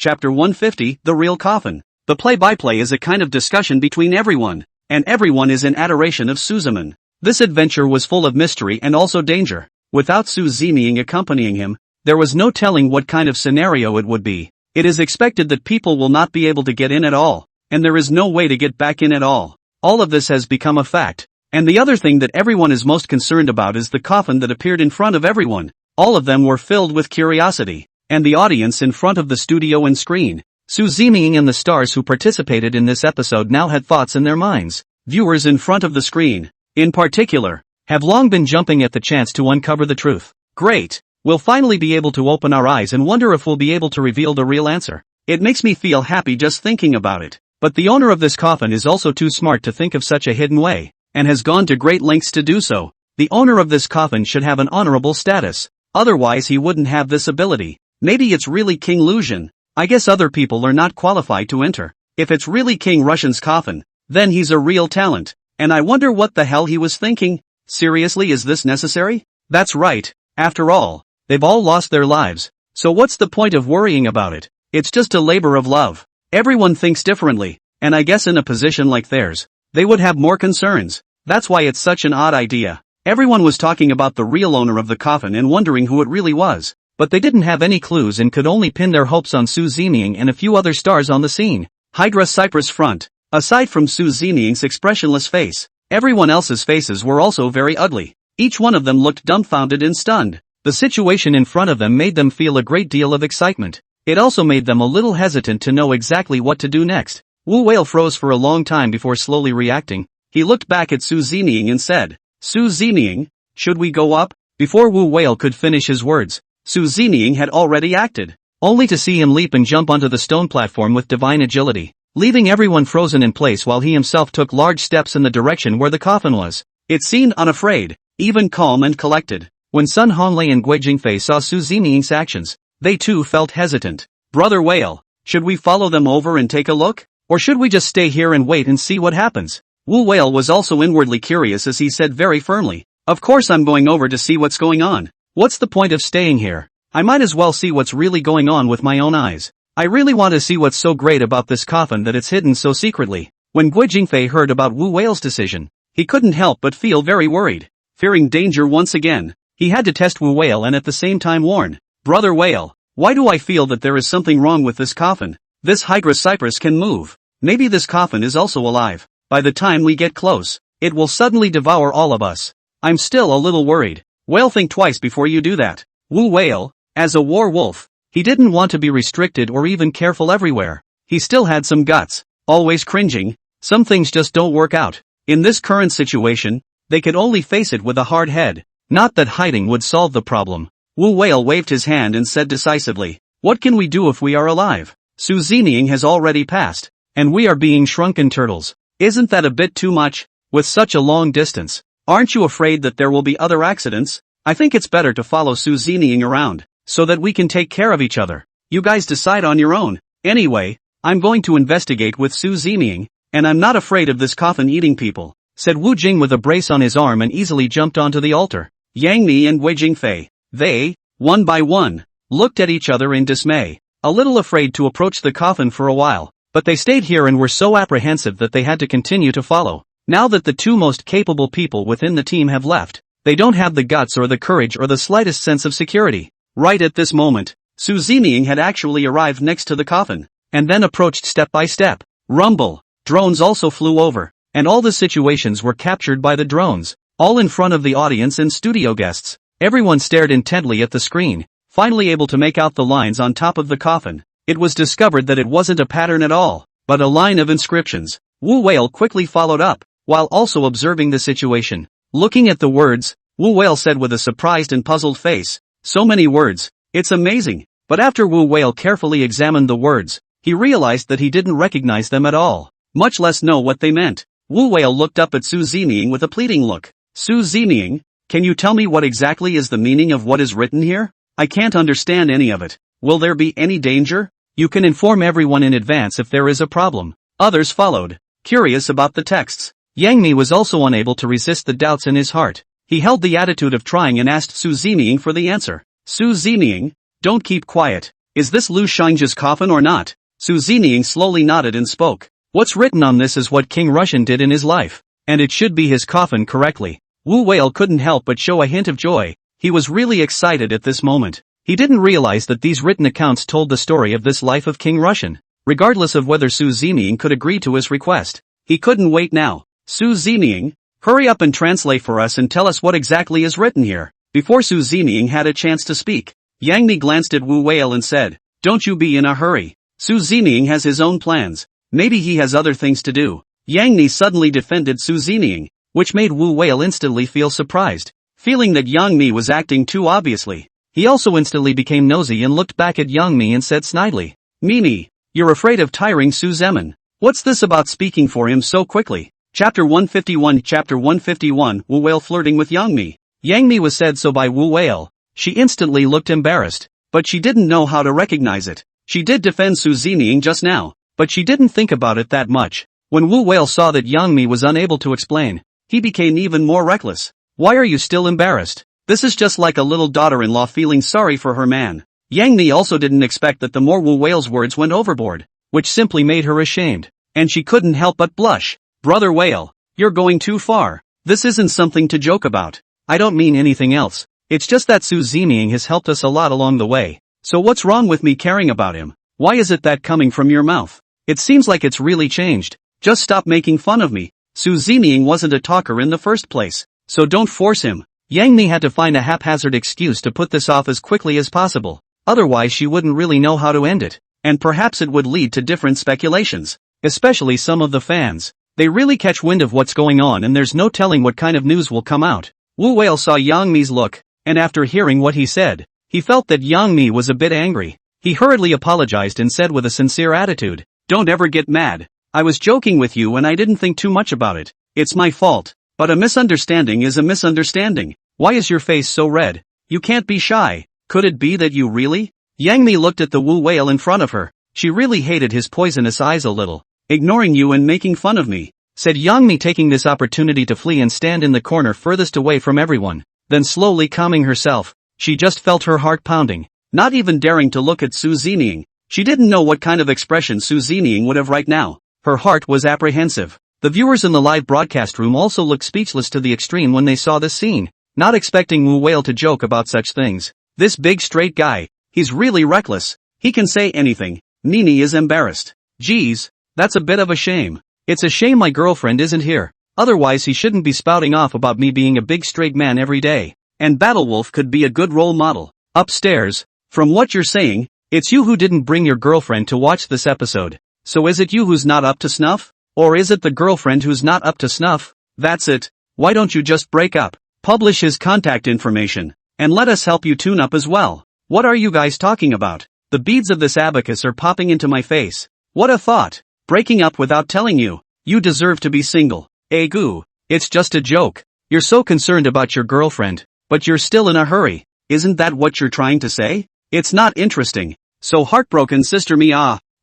The Real Coffin. The play-by-play is a kind of discussion between everyone, and everyone is in adoration of Su Zeming. This adventure was full of mystery and also danger. Without Su Zeming accompanying him, there was no telling what kind of scenario it would be. It is expected that people will not be able to get in at all, and there is no way to get back in at all. All of this has become a fact. And the other thing that everyone is most concerned about is the coffin that appeared in front of everyone. All of them were filled with curiosity, and the audience in front of the studio and screen. Su Zeming and the stars who participated in this episode now had thoughts in their minds. Viewers in front of the screen, in particular, have long been jumping at the chance to uncover the truth. Great! We'll finally be able to open our eyes and wonder if we'll be able to reveal the real answer. It makes me feel happy just thinking about it. But the owner of this coffin is also too smart to think of such a hidden way, and has gone to great lengths to do so. The owner of this coffin should have an honorable status. Otherwise he wouldn't have this ability. Maybe it's really King Lucian. I guess other people are not qualified to enter. If it's really King Russian's coffin, then he's a real talent. And I wonder what the hell he was thinking. Seriously, is this necessary? That's right. After all, they've all lost their lives. So what's the point of worrying about it? It's just a labor of love. Everyone thinks differently, and I guess in a position like theirs, they would have more concerns. That's why it's such an odd idea. Everyone was talking about the real owner of the coffin and wondering who it really was. But they didn't have any clues and could only pin their hopes on Su Zeming and a few other stars on the scene. Hydra cypress front. Aside from Su Zeming's expressionless face, everyone else's faces were also very ugly. Each one of them looked dumbfounded and stunned. The situation in front of them made them feel a great deal of excitement. It also made them a little hesitant to know exactly what to do next. Wu Whale froze for a long time before slowly reacting. He looked back at Su Zeming and said, "Su Zeming, should we go up?" Before Wu Whale could finish his words, Su Zeming had already acted, only to see him leap and jump onto the stone platform with divine agility, leaving everyone frozen in place while he himself took large steps in the direction where the coffin was. It seemed unafraid, even calm and collected. When Sun Honglei and Guo Jingfei saw Su Zeming's actions, they too felt hesitant. "Brother Whale, should we follow them over and take a look? Or should we just stay here and wait and see what happens?" Wu Whale was also inwardly curious as he said very firmly, "Of course I'm going over to see what's going on. What's the point of staying here? I might as well see what's really going on with my own eyes. I really want to see what's so great about this coffin that it's hidden so secretly." When Guo Jingfei heard about Wu Whale's decision, he couldn't help but feel very worried. Fearing danger once again, he had to test Wu Whale and at the same time warn, "Brother Whale, why do I feel that there is something wrong with this coffin? This Hydra cypress can move. Maybe this coffin is also alive. By the time we get close, it will suddenly devour all of us. I'm still a little worried." "Whale, think twice before you do that." Wu Whale, as a war wolf, he didn't want to be restricted or even careful everywhere. He still had some guts, always cringing. Some things just don't work out. In this current situation, they could only face it with a hard head. Not that hiding would solve the problem. Wu Whale waved his hand and said decisively, "What can we do if we are alive? Zeming has already passed, and we are being shrunken turtles. Isn't that a bit too much? With such a long distance, aren't you afraid that there will be other accidents? I think it's better to follow Zeming around, so that we can take care of each other. You guys decide on your own. Anyway, I'm going to investigate with Zeming, and I'm not afraid of this coffin eating people," said Wu Jing with a brace on his arm and easily jumped onto the altar. Yang Mi and Guo Jingfei, they, one by one, looked at each other in dismay, a little afraid to approach the coffin for a while, but they stayed here and were so apprehensive that they had to continue to follow. Now that the two most capable people within the team have left, they don't have the guts or the courage or the slightest sense of security. Right at this moment, Zeming had actually arrived next to the coffin, and then approached step by step. Rumble. Drones also flew over, and all the situations were captured by the drones, all in front of the audience and studio guests. Everyone stared intently at the screen, finally able to make out the lines on top of the coffin. It was discovered that it wasn't a pattern at all, but a line of inscriptions. Wu Whale quickly followed up, while also observing the situation. Looking at the words, Wu Whale said with a surprised and puzzled face, "So many words, it's amazing." But after Wu Whale carefully examined the words, he realized that he didn't recognize them at all, much less know what they meant. Wu Whale looked up at Zeming with a pleading look. "Zeming, can you tell me what exactly is the meaning of what is written here? I can't understand any of it. Will there be any danger? You can inform everyone in advance if there is a problem." Others followed, curious about the texts. Yang Mi was also unable to resist the doubts in his heart. He held the attitude of trying and asked Zeming for the answer. "Zeming, don't keep quiet. Is this Lu Shangji's coffin or not?" Zeming slowly nodded and spoke. "What's written on this is what King Russian did in his life, and it should be his coffin correctly." Wu Whale couldn't help but show a hint of joy. He was really excited at this moment. He didn't realize that these written accounts told the story of this life of King Russian. Regardless of whether Zeming could agree to his request, he couldn't wait now. "Zeming, hurry up and translate for us and tell us what exactly is written here." Before Zeming had a chance to speak, Yang Mi glanced at Wu Whale and said, "Don't you be in a hurry. Zeming has his own plans. Maybe he has other things to do." Yang Mi suddenly defended Zeming, which made Wu Whale instantly feel surprised. Feeling that Yang Mi was acting too obviously, he also instantly became nosy and looked back at Yang Mi and said snidely, "Mimi, you're afraid of tiring Zemin. What's this about speaking for him so quickly?" Chapter 151 Wu Whale flirting with Yang Mi. Yang Mi was said so by Wu Whale. She instantly looked embarrassed, but she didn't know how to recognize it. She did defend Zeming just now, but she didn't think about it that much. When Wu Whale saw that Yang Mi was unable to explain, he became even more reckless. "Why are you still embarrassed? This is just like a little daughter-in-law feeling sorry for her man." Yang Mi also didn't expect that the more Wu Whale's words went overboard, which simply made her ashamed, and she couldn't help but blush. "Brother Whale, you're going too far. This isn't something to joke about. I don't mean anything else. It's just that Zeming has helped us a lot along the way. So what's wrong with me caring about him? Why is it that coming from your mouth? It seems like it's really changed. Just stop making fun of me. Zeming wasn't a talker in the first place, so don't force him." Yang Mi had to find a haphazard excuse to put this off as quickly as possible. Otherwise she wouldn't really know how to end it, and perhaps it would lead to different speculations, especially some of the fans. They really catch wind of what's going on and there's no telling what kind of news will come out. Wu Whale saw Yang Mi's look, and after hearing what he said, he felt that Yang Mi was a bit angry. He hurriedly apologized and said with a sincere attitude, "Don't ever get mad. I was joking with you and I didn't think too much about it. It's my fault. But a misunderstanding is a misunderstanding. Why is your face so red? You can't be shy. Could it be that you really?" Yang Mi looked at the Wu Whale in front of her. She really hated his poisonous eyes a little. "Ignoring you and making fun of me," said Yang Mi, taking this opportunity to flee and stand in the corner furthest away from everyone. Then slowly calming herself, she just felt her heart pounding, not even daring to look at Zeming. She didn't know what kind of expression Zeming would have right now. Her heart was apprehensive. The viewers in the live broadcast room also looked speechless to the extreme when they saw this scene, not expecting Wu Whale to joke about such things. This big straight guy, he's really reckless. He can say anything. Nini is embarrassed. Geez, that's a bit of a shame. It's a shame my girlfriend isn't here. Otherwise he shouldn't be spouting off about me being a big straight man every day. And Battlewolf could be a good role model. Upstairs, from what you're saying, it's you who didn't bring your girlfriend to watch this episode. So is it you who's not up to snuff? Or is it the girlfriend who's not up to snuff? That's it. Why don't you just break up? Publish his contact information. And let us help you tune up as well. What are you guys talking about? The beads of this abacus are popping into my face. What a thought. Breaking up without telling you. You deserve to be single. Goo. It's just a joke. You're so concerned about your girlfriend, but you're still in a hurry. Isn't that what you're trying to say? It's not interesting. So heartbroken sister me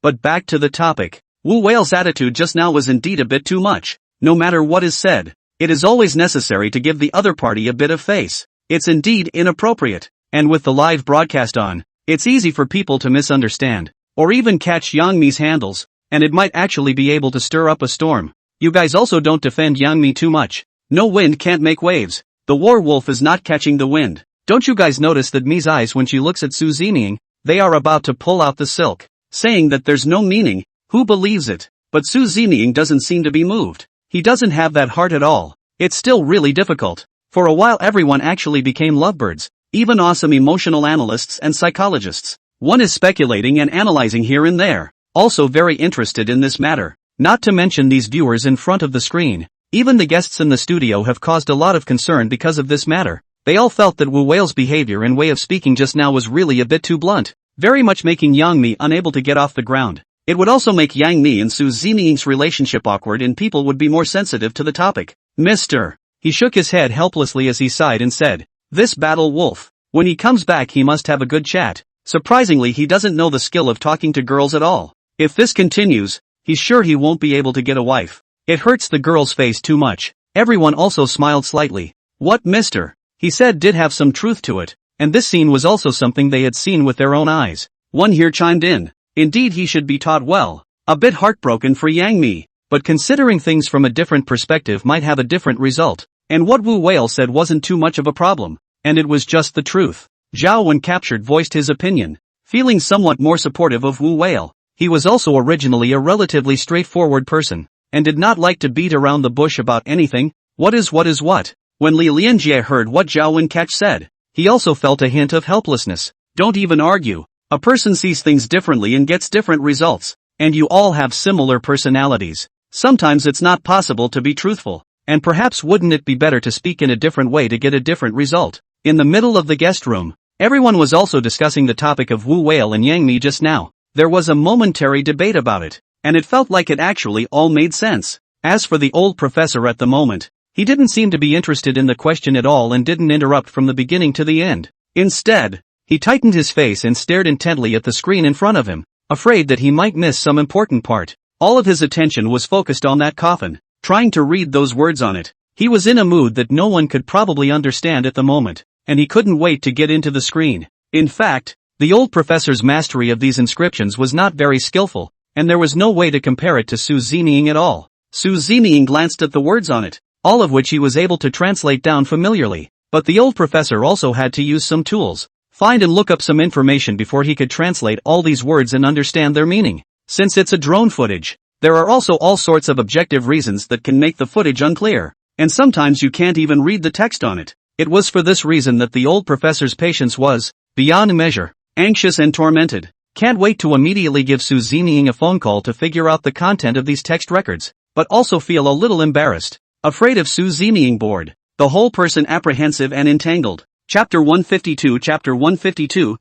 But back to the topic. Wu Whale's attitude just now was indeed a bit too much. No matter what is said, it is always necessary to give the other party a bit of face. It's indeed inappropriate. And with the live broadcast on, it's easy for people to misunderstand, or even catch Yang Mi's handles, and it might actually be able to stir up a storm. You guys also don't defend Yang Mi too much. No wind can't make waves. The war wolf is not catching the wind. Don't you guys notice that Mi's eyes when she looks at Su Zeming, they are about to pull out the silk, saying that there's no meaning. Who believes it? But Su Zeming doesn't seem to be moved. He doesn't have that heart at all. It's still really difficult. For a while everyone actually became lovebirds, even awesome emotional analysts and psychologists. One is speculating and analyzing here and there, also very interested in this matter. Not to mention these viewers in front of the screen. Even the guests in the studio have caused a lot of concern because of this matter. They all felt that Wu Whale's behavior and way of speaking just now was really a bit too blunt, very much making Yang Mi unable to get off the ground. It would also make Yang Mi and Su Zeming's relationship awkward and people would be more sensitive to the topic. Mr. He shook his head helplessly as he sighed and said, "This Battle Wolf. When he comes back he must have a good chat. Surprisingly he doesn't know the skill of talking to girls at all. If this continues, he's sure he won't be able to get a wife. It hurts the girl's face too much." Everyone also smiled slightly. What Mr. He said did have some truth to it, and this scene was also something they had seen with their own eyes. One here chimed in. Indeed he should be taught well. A bit heartbroken for Yang Mi, but considering things from a different perspective might have a different result. And what Wu Whale said wasn't too much of a problem, and it was just the truth. Zhao when captured voiced his opinion, feeling somewhat more supportive of Wu Whale. He was also originally a relatively straightforward person, and did not like to beat around the bush about anything. What is what? When Li Lianjie heard what Zhao Wenkach said, he also felt a hint of helplessness. Don't even argue. A person sees things differently and gets different results, and you all have similar personalities. Sometimes it's not possible to be truthful, and perhaps wouldn't it be better to speak in a different way to get a different result? In the middle of the guest room, everyone was also discussing the topic of Wu Whale and Yang Mi just now. There was a momentary debate about it, and it felt like it actually all made sense. As for the old professor at the moment, he didn't seem to be interested in the question at all and didn't interrupt from the beginning to the end. Instead, he tightened his face and stared intently at the screen in front of him, afraid that he might miss some important part. All of his attention was focused on that coffin, trying to read those words on it. He was in a mood that no one could probably understand at the moment, and he couldn't wait to get into the screen. In fact, the old professor's mastery of these inscriptions was not very skillful, and there was no way to compare it to Su Zeming at all. Su Zeming glanced at the words on it, all of which he was able to translate down familiarly, but the old professor also had to use some tools, find and look up some information before he could translate all these words and understand their meaning. Since it's a drone footage, there are also all sorts of objective reasons that can make the footage unclear, and sometimes you can't even read the text on it. It was for this reason that the old professor's patience was, beyond measure, anxious and tormented. Can't wait to immediately give Su Zeming a phone call to figure out the content of these text records, but also feel a little embarrassed, afraid of Su Zeming bored, the whole person apprehensive and entangled. Chapter 152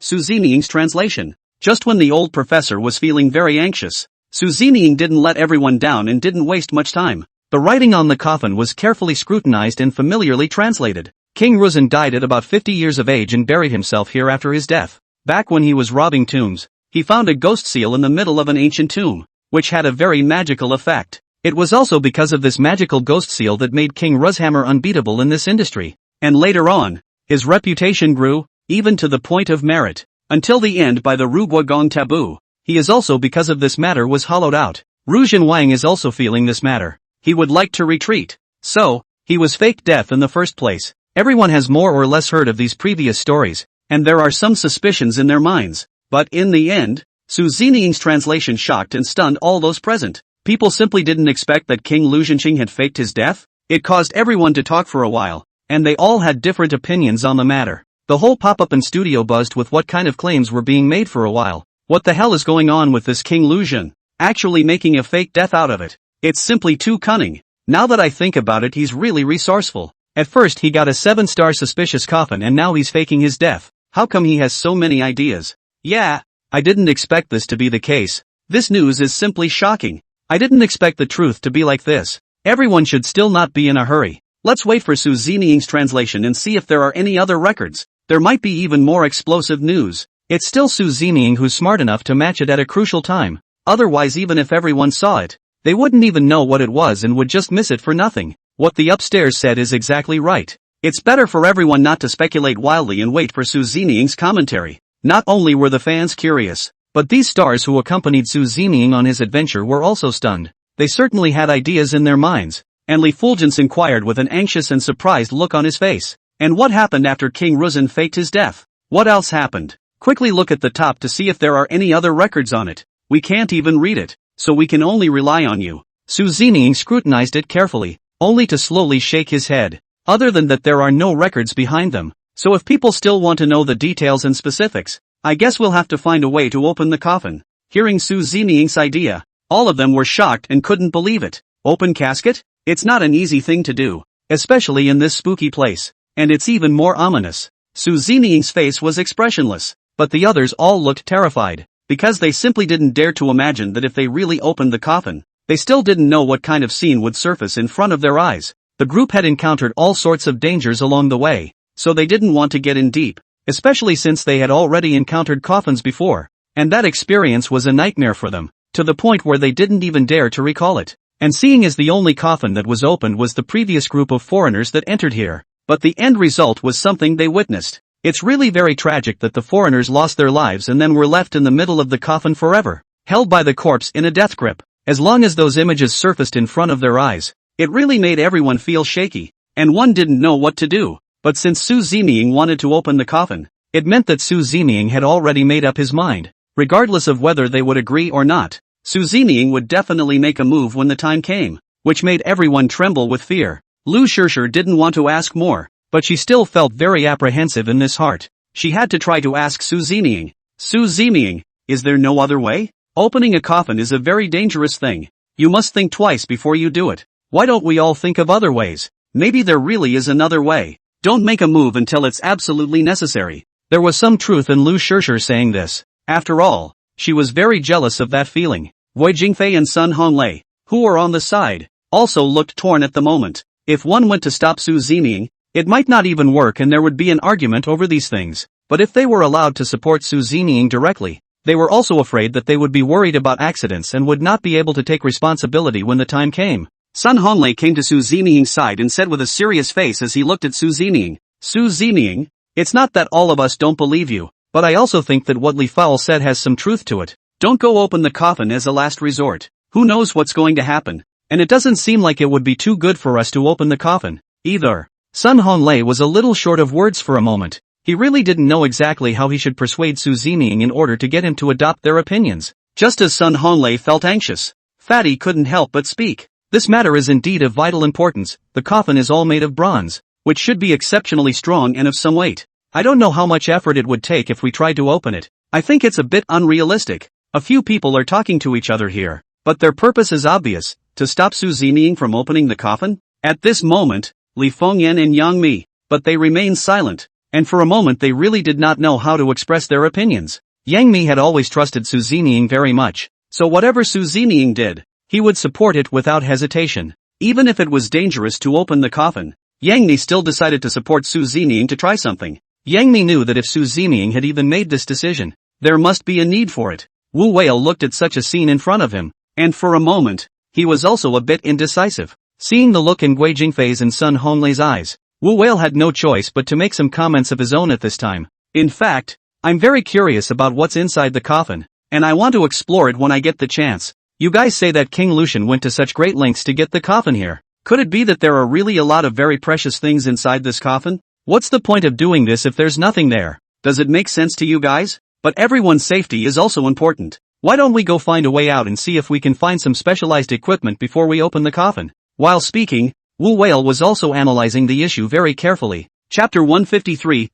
Su Zeming's translation. Just when the old professor was feeling very anxious, Su Zeming didn't let everyone down and didn't waste much time. The writing on the coffin was carefully scrutinized and familiarly translated. King Ruzan died at about 50 years of age and buried himself here after his death. Back when he was robbing tombs, he found a ghost seal in the middle of an ancient tomb, which had a very magical effect. It was also because of this magical ghost seal that made King Ruzhammer unbeatable in this industry. And later on, his reputation grew, even to the point of merit, until the end by the Ruguagong taboo. He is also because of this matter was hollowed out. Ru Wang is also feeling this matter. He would like to retreat. So, he was fake death in the first place. Everyone has more or less heard of these previous stories, and there are some suspicions in their minds. But in the end, Su Ziniying's translation shocked and stunned all those present. People simply didn't expect that King Lu Zhenqing had faked his death. It caused everyone to talk for a while, and they all had different opinions on the matter. The whole pop-up and studio buzzed with what kind of claims were being made for a while. What the hell is going on with this King Lu Zhen? Actually making a fake death out of it. It's simply too cunning. Now that I think about it, he's really resourceful. At first he got a 7-star suspicious coffin and now he's faking his death. How come he has so many ideas? Yeah, I didn't expect this to be the case. This news is simply shocking. I didn't expect the truth to be like this. Everyone should still not be in a hurry. Let's wait for Su Ziniying's translation and see if there are any other records. There might be even more explosive news. It's still Su Ziniying who's smart enough to match it at a crucial time. Otherwise, even if everyone saw it, they wouldn't even know what it was and would just miss it for nothing. What the upstairs said is exactly right. It's better for everyone not to speculate wildly and wait for Su Ziniying's commentary. Not only were the fans curious, but these stars who accompanied Su Ziniying on his adventure were also stunned. They certainly had ideas in their minds, and Li Fulgence inquired with an anxious and surprised look on his face. And what happened after King Ruzhen faked his death? What else happened? Quickly look at the top to see if there are any other records on it. We can't even read it, so we can only rely on you. Su Ziniying scrutinized it carefully, only to slowly shake his head. Other than that, there are no records behind them. So if people still want to know the details and specifics, I guess we'll have to find a way to open the coffin. Hearing Su Ziniying's idea, all of them were shocked and couldn't believe it. Open casket? It's not an easy thing to do, especially in this spooky place. And it's even more ominous. Su Ziniying's face was expressionless, but the others all looked terrified, because they simply didn't dare to imagine that if they really opened the coffin, they still didn't know what kind of scene would surface in front of their eyes. The group had encountered all sorts of dangers along the way, so they didn't want to get in deep, especially since they had already encountered coffins before, and that experience was a nightmare for them, to the point where they didn't even dare to recall it. And seeing as the only coffin that was opened was the previous group of foreigners that entered here, but the end result was something they witnessed. It's really very tragic that the foreigners lost their lives and then were left in the middle of the coffin forever, held by the corpse in a death grip. As long as those images surfaced in front of their eyes, it really made everyone feel shaky, and one didn't know what to do. But since Su Ziniying wanted to open the coffin, it meant that Su Ziniying had already made up his mind. Regardless of whether they would agree or not, Su Ziniying would definitely make a move when the time came, which made everyone tremble with fear. Lu Shishir didn't want to ask more, but she still felt very apprehensive in this heart. She had to try to ask Su Ziniying. Su Ziniying, is there no other way? Opening a coffin is a very dangerous thing. You must think twice before you do it. Why don't we all think of other ways? Maybe there really is another way. Don't make a move until it's absolutely necessary. There was some truth in Lu Shishir saying this. After all, she was very jealous of that feeling. Guo Jingfei and Sun Honglei, who were on the side, also looked torn at the moment. If one went to stop Su Ziniying, it might not even work and there would be an argument over these things. But if they were allowed to support Su Ziniying directly, they were also afraid that they would be worried about accidents and would not be able to take responsibility when the time came. Sun Honglei came to Su Ziniying's side and said with a serious face as he looked at Su Ziniying, Su Ziniying, it's not that all of us don't believe you, but I also think that what Li Fowl said has some truth to it. Don't go open the coffin as a last resort. Who knows what's going to happen? And it doesn't seem like it would be too good for us to open the coffin, either. Sun Honglei was a little short of words for a moment. He really didn't know exactly how he should persuade Su Ziniying in order to get him to adopt their opinions. Just as Sun Honglei felt anxious, Fatty couldn't help but speak. This matter is indeed of vital importance. The coffin is all made of bronze, which should be exceptionally strong and of some weight. I don't know how much effort it would take if we tried to open it. I think it's a bit unrealistic. A few people are talking to each other here, but their purpose is obvious, to stop Su Ziniying from opening the coffin. At this moment, Li Fengyan and Yang Mi, but they remained silent, and for a moment they really did not know how to express their opinions. Yang Mi had always trusted Su Ziniying very much, so whatever Su Ziniying did, he would support it without hesitation. Even if it was dangerous to open the coffin, Yang Mi still decided to support Su Ziniying to try something. Yang Mi knew that if Su Ziniying had even made this decision, there must be a need for it. Wu Whale looked at such a scene in front of him, and for a moment, he was also a bit indecisive. Seeing the look in Guo Jingfei's and Sun Honglei's eyes, Wu Whale had no choice but to make some comments of his own at this time. In fact, I'm very curious about what's inside the coffin, and I want to explore it when I get the chance. You guys say that King Lucian went to such great lengths to get the coffin here. Could it be that there are really a lot of very precious things inside this coffin? What's the point of doing this if there's nothing there? Does it make sense to you guys? But everyone's safety is also important. Why don't we go find a way out and see if we can find some specialized equipment before we open the coffin? While speaking, Wu Whale was also analyzing the issue very carefully. Chapter 153,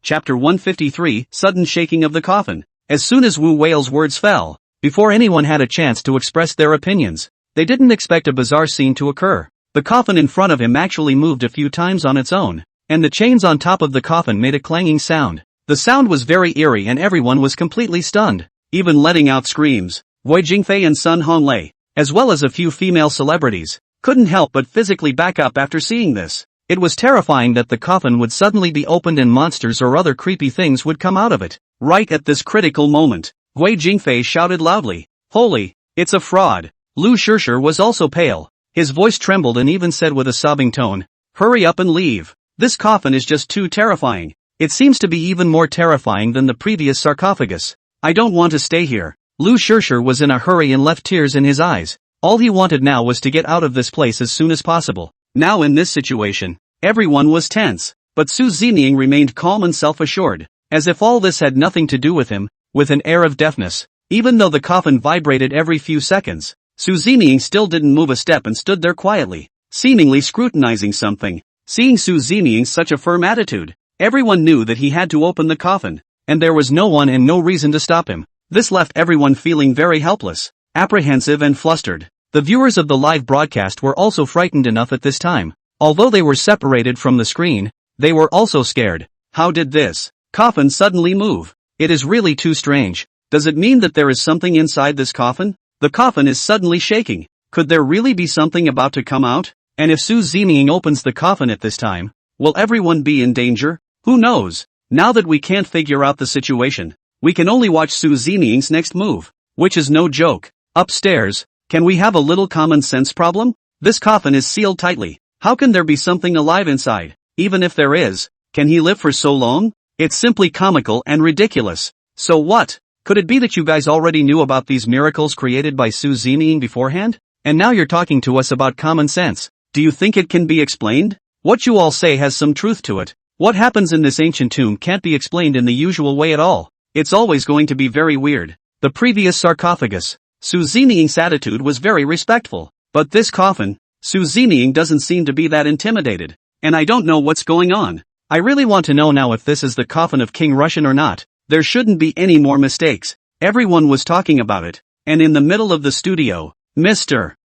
Sudden Shaking of the Coffin. As soon as Wu Whale's words fell, before anyone had a chance to express their opinions, they didn't expect a bizarre scene to occur. The coffin in front of him actually moved a few times on its own, and the chains on top of the coffin made a clanging sound. The sound was very eerie and everyone was completely stunned, even letting out screams. Guo Jingfei and Sun Honglei, as well as a few female celebrities, couldn't help but physically back up after seeing this. It was terrifying that the coffin would suddenly be opened and monsters or other creepy things would come out of it. Right at this critical moment, Guo Jingfei shouted loudly, "Holy, it's a fraud!" Lu Shishir was also pale. His voice trembled and even said with a sobbing tone, "Hurry up and leave. This coffin is just too terrifying. It seems to be even more terrifying than the previous sarcophagus. I don't want to stay here." Lu Shishir was in a hurry and left tears in his eyes. All he wanted now was to get out of this place as soon as possible. Now in this situation, everyone was tense, but Su Zining remained calm and self-assured, as if all this had nothing to do with him, with an air of deafness. Even though the coffin vibrated every few seconds, Su Zining still didn't move a step and stood there quietly, seemingly scrutinizing something. Seeing Su Zining's such a firm attitude, everyone knew that he had to open the coffin, and there was no one and no reason to stop him. This left everyone feeling very helpless, apprehensive and flustered. The viewers of the live broadcast were also frightened enough at this time. Although they were separated from the screen, they were also scared. How did this coffin suddenly move? It is really too strange. Does it mean that there is something inside this coffin? The coffin is suddenly shaking. Could there really be something about to come out? And if Su Zining opens the coffin at this time, will everyone be in danger? Who knows? Now that we can't figure out the situation, we can only watch Su Zining's next move, which is no joke. Upstairs, can we have a little common sense problem? This coffin is sealed tightly. How can there be something alive inside? Even if there is, can he live for so long? It's simply comical and ridiculous. So what? Could it be that you guys already knew about these miracles created by Su Zining beforehand? And now you're talking to us about common sense. Do you think it can be explained? What you all say has some truth to it. What happens in this ancient tomb can't be explained in the usual way at all. It's always going to be very weird. The previous sarcophagus, Su Zining's attitude was very respectful. But this coffin, Su Zining doesn't seem to be that intimidated. And I don't know what's going on. I really want to know now if this is the coffin of King Russian or not. There shouldn't be any more mistakes. Everyone was talking about it. And in the middle of the studio,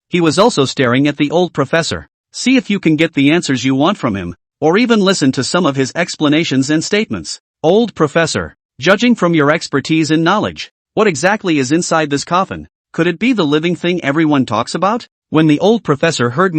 he was also staring at the old professor. See if you can get the answers you want from him, or even listen to some of his explanations and statements. Old professor, judging from your expertise and knowledge, what exactly is inside this coffin? Could it be the living thing everyone talks about? When the old professor heard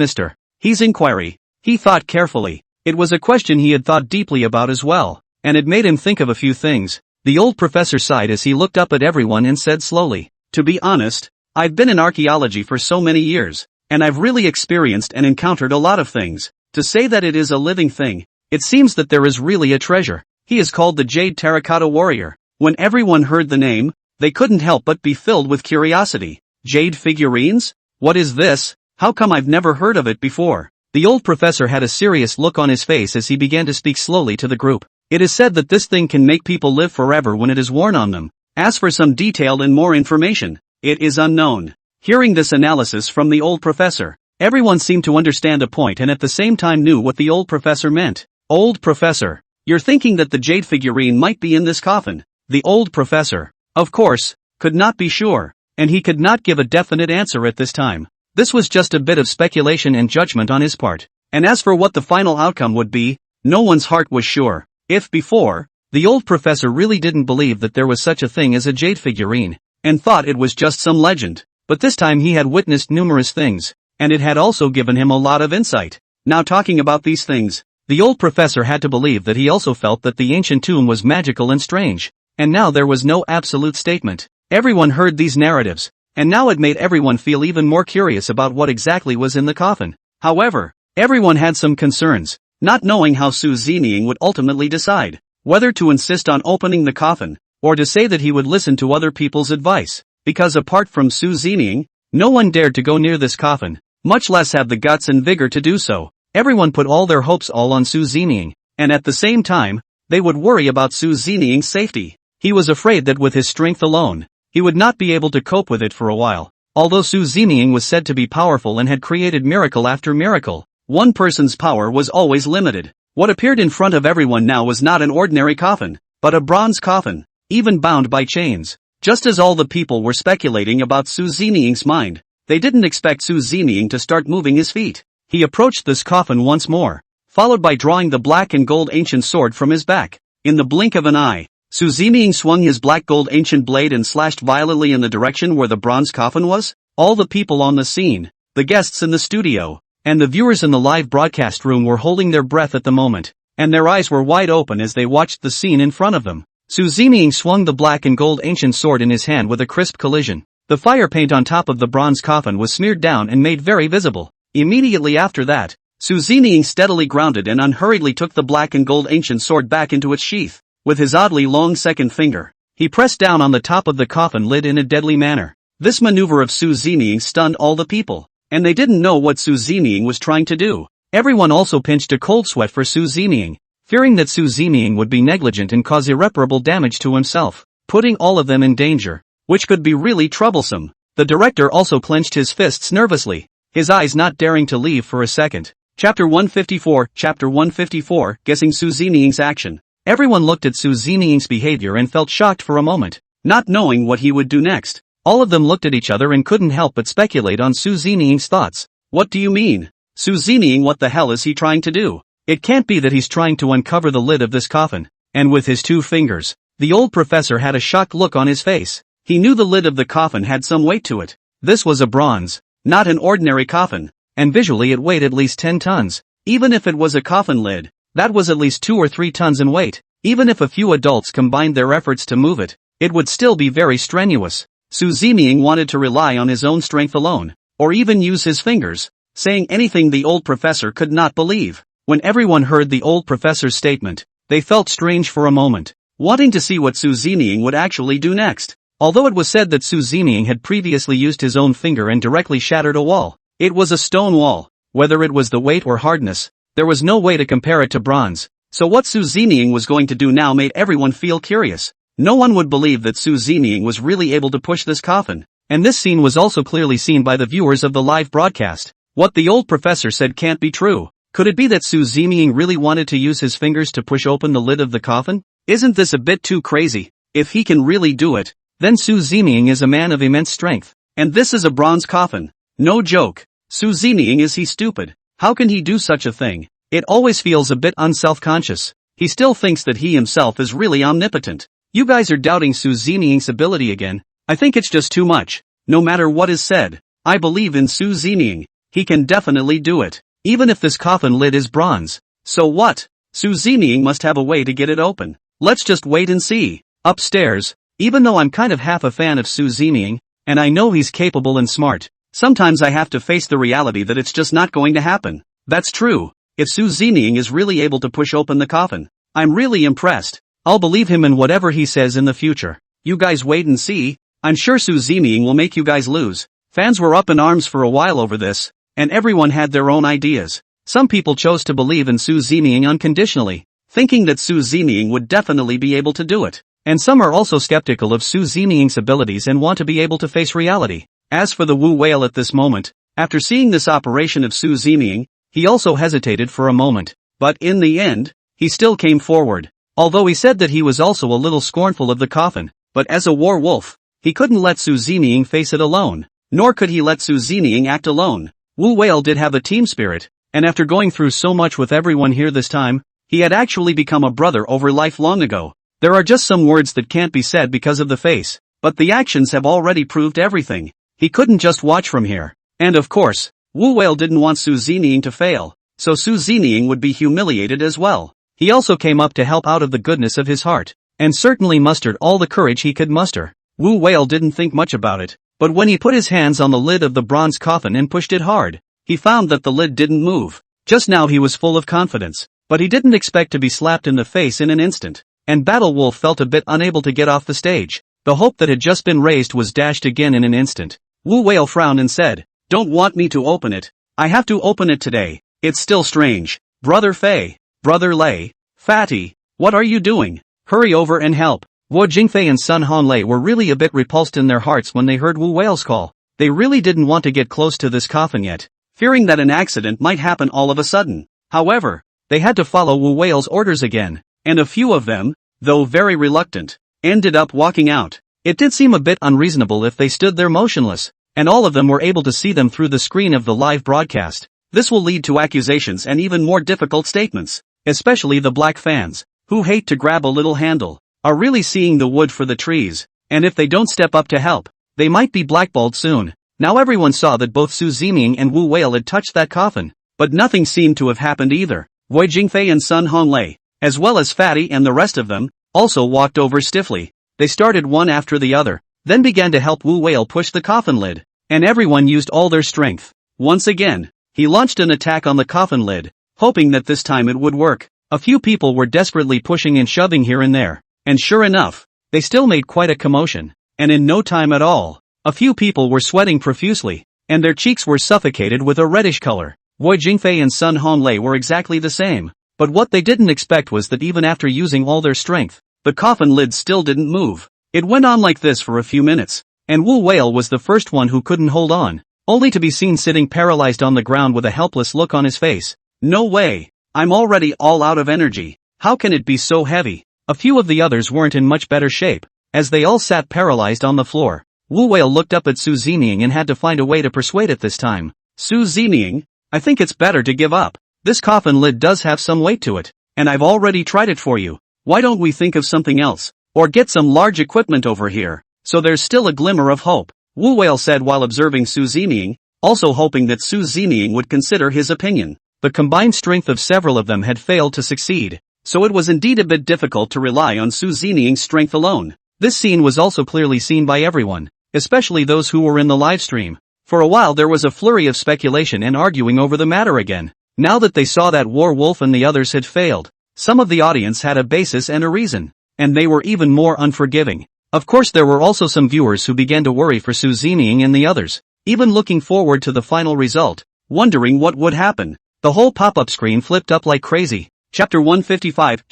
His inquiry, he thought carefully. It was a question he had thought deeply about as well, and it made him think of a few things. The old professor sighed as he looked up at everyone and said slowly, "To be honest, I've been in archaeology for so many years, and I've really experienced and encountered a lot of things. To say that it is a living thing, it seems that there is really a treasure. He is called the Jade Terracotta Warrior." When everyone heard the name, they couldn't help but be filled with curiosity. Jade figurines? What is this? How come I've never heard of it before? The old professor had a serious look on his face as he began to speak slowly to the group. It is said that this thing can make people live forever when it is worn on them. As for some detailed and more information, it is unknown. Hearing this analysis from the old professor, everyone seemed to understand a point and at the same time knew what the old professor meant. Old professor, you're thinking that the jade figurine might be in this coffin? The old professor, of course, could not be sure, and he could not give a definite answer at this time. This was just a bit of speculation and judgment on his part. And as for what the final outcome would be, no one's heart was sure. If before, the old professor really didn't believe that there was such a thing as a jade figurine, and thought it was just some legend, but this time he had witnessed numerous things, and it had also given him a lot of insight. Now talking about these things, the old professor had to believe that he also felt that the ancient tomb was magical and strange, and now there was no absolute statement. Everyone heard these narratives, and now it made everyone feel even more curious about what exactly was in the coffin. However, everyone had some concerns, not knowing how Su Zining would ultimately decide, whether to insist on opening the coffin, or to say that he would listen to other people's advice, because apart from Su Zining, No one dared to go near this coffin, much less have the guts and vigor to do so. Everyone put all their hopes on Su Zeming, and at the same time, they would worry about Su Zeming's safety. He was afraid that with his strength alone, he would not be able to cope with it for a while. Although Su Zeming was said to be powerful and had created miracle after miracle, one person's power was always limited. What appeared in front of everyone now was not an ordinary coffin, but a bronze coffin, even bound by chains. Just as all the people were speculating about Su Zeming's mind, they didn't expect Su Zeming to start moving his feet. He approached this coffin once more, followed by drawing the black and gold ancient sword from his back. In the blink of an eye, Su Zeming swung his black gold ancient blade and slashed violently in the direction where the bronze coffin was. All the people on the scene, the guests in the studio, and the viewers in the live broadcast room were holding their breath at the moment, and their eyes were wide open as they watched the scene in front of them. Su Zeming swung the black and gold ancient sword in his hand with a crisp collision. The fire paint on top of the bronze coffin was smeared down and made very visible. Immediately after that, Su Zeming steadily grounded and unhurriedly took the black and gold ancient sword back into its sheath. With his oddly long second finger, he pressed down on the top of the coffin lid in a deadly manner. This maneuver of Su Zeming stunned all the people, and they didn't know what Su Zeming was trying to do. Everyone also pinched a cold sweat for Su Zeming, fearing that Su Zeming would be negligent and cause irreparable damage to himself, putting all of them in danger, which could be really troublesome. The director also clenched his fists nervously, his eyes not daring to leave for a second. Chapter 154, Chapter 154, Guessing Su Zeming's action. Everyone looked at Su Zeming's behavior and felt shocked for a moment, not knowing what he would do next. All of them looked at each other and couldn't help but speculate on Su Zeming's thoughts. What do you mean? Su Zeming, what the hell is he trying to do? It can't be that he's trying to uncover the lid of this coffin. And with his two fingers, the old professor had a shocked look on his face. He knew the lid of the coffin had some weight to it. This was a bronze, not an ordinary coffin, and visually it weighed at least 10 tons. Even if it was a coffin lid, that was at least 2 or 3 tons in weight. Even if a few adults combined their efforts to move it, it would still be very strenuous. Su Zeming wanted to rely on his own strength alone, or even use his fingers, saying anything the old professor could not believe. When everyone heard the old professor's statement, they felt strange for a moment, wanting to see what Su Zeming would actually do next. Although it was said that Su Zeming had previously used his own finger and directly shattered a wall, it was a stone wall. Whether it was the weight or hardness, there was no way to compare it to bronze. So what Su Zeming was going to do now made everyone feel curious. No one would believe that Su Zeming was really able to push this coffin, and this scene was also clearly seen by the viewers of the live broadcast. What the old professor said can't be true. Could it be that Su Zeming really wanted to use his fingers to push open the lid of the coffin? Isn't this a bit too crazy? If he can really do it, then Su Zeming is a man of immense strength, and this is a bronze coffin. No joke. Su Zeming, is he stupid? How can he do such a thing? It always feels a bit unself-conscious. He still thinks that he himself is really omnipotent. You guys are doubting Su Zeming's ability again. I think it's just too much. No matter what is said, I believe in Su Zeming. He can definitely do it, even if this coffin lid is bronze. So what? Su Zeming must have a way to get it open. Let's just wait and see. Upstairs, even though I'm kind of half a fan of Su Zeming, and I know he's capable and smart, sometimes I have to face the reality that it's just not going to happen. That's true. If Su Zeming is really able to push open the coffin, I'm really impressed. I'll believe him in whatever he says in the future. You guys wait and see. I'm sure Su Zeming will make you guys lose. Fans were up in arms for a while over this, and everyone had their own ideas. Some people chose to believe in Su Zeming unconditionally, thinking that Su Zeming would definitely be able to do it. And some are also skeptical of Su Zeming's abilities and want to be able to face reality. As for the Wu whale at this moment, after seeing this operation of Su Zeming, he also hesitated for a moment, but in the end, he still came forward. Although he said that he was also a little scornful of the coffin, but as a war wolf, he couldn't let Su Zeming face it alone, nor could he let Su Zeming act alone. Wu Whale did have a team spirit, and after going through so much with everyone here this time, he had actually become a brother over life long ago. There are just some words that can't be said because of the face, but the actions have already proved everything. He couldn't just watch from here. And of course, Wu Whale didn't want Su Zeming to fail, so Su Zeming would be humiliated as well. He also came up to help out of the goodness of his heart, and certainly mustered all the courage he could muster. Wu Whale didn't think much about it, but when he put his hands on the lid of the bronze coffin and pushed it hard, he found that the lid didn't move. Just now he was full of confidence, but he didn't expect to be slapped in the face in an instant, and Battle Wolf felt a bit unable to get off the stage. The hope that had just been raised was dashed again in an instant. Wu Whale frowned and said, "Don't want me to open it. I have to open it today. It's still strange. Brother Fei, Brother Lei, Fatty, what are you doing? Hurry over and help." Guo Jingfei and Sun Honlei were really a bit repulsed in their hearts when they heard Wu Whale's call. They really didn't want to get close to this coffin yet, fearing that an accident might happen all of a sudden. However, they had to follow Wu Whale's orders again, and a few of them, though very reluctant, ended up walking out. It did seem a bit unreasonable if they stood there motionless, and all of them were able to see them through the screen of the live broadcast. This will lead to accusations and even more difficult statements, especially the black fans, who hate to grab a little handle, are really seeing the wood for the trees, and if they don't step up to help, they might be blackballed soon. Now everyone saw that both Su Zeming and Wu Whale had touched that coffin, but nothing seemed to have happened either. Guo Jingfei and Sun Honlei, as well as Fatty and the rest of them, also walked over stiffly. They started one after the other, then began to help Wu Whale push the coffin lid, and everyone used all their strength. Once again, he launched an attack on the coffin lid, hoping that this time it would work. A few people were desperately pushing and shoving here and there, and sure enough, they still made quite a commotion, and in no time at all, a few people were sweating profusely, and their cheeks were suffocated with a reddish color. Guo Jingfei and Sun Honlei were exactly the same, but what they didn't expect was that even after using all their strength, the coffin lid still didn't move. It went on like this for a few minutes, and Wu Whale was the first one who couldn't hold on, only to be seen sitting paralyzed on the ground with a helpless look on his face. "No way! I'm already all out of energy. How can it be so heavy?" A few of the others weren't in much better shape, as they all sat paralyzed on the floor. Wu Whale looked up at Su Zeming and had to find a way to persuade it this time. "Su Zeming, I think it's better to give up. This coffin lid does have some weight to it, and I've already tried it for you. Why don't we think of something else, or get some large equipment over here, so there's still a glimmer of hope," Wu Whale said while observing Su Zeming, also hoping that Su Zeming would consider his opinion. The combined strength of several of them had failed to succeed, so it was indeed a bit difficult to rely on Su Zeming's strength alone. This scene was also clearly seen by everyone, especially those who were in the live stream. For a while there was a flurry of speculation and arguing over the matter again. Now that they saw that War Wolf and the others had failed, some of the audience had a basis and a reason, and they were even more unforgiving. Of course there were also some viewers who began to worry for Su Zeming and the others, even looking forward to the final result, wondering what would happen. The whole pop-up screen flipped up like crazy. Chapter 155,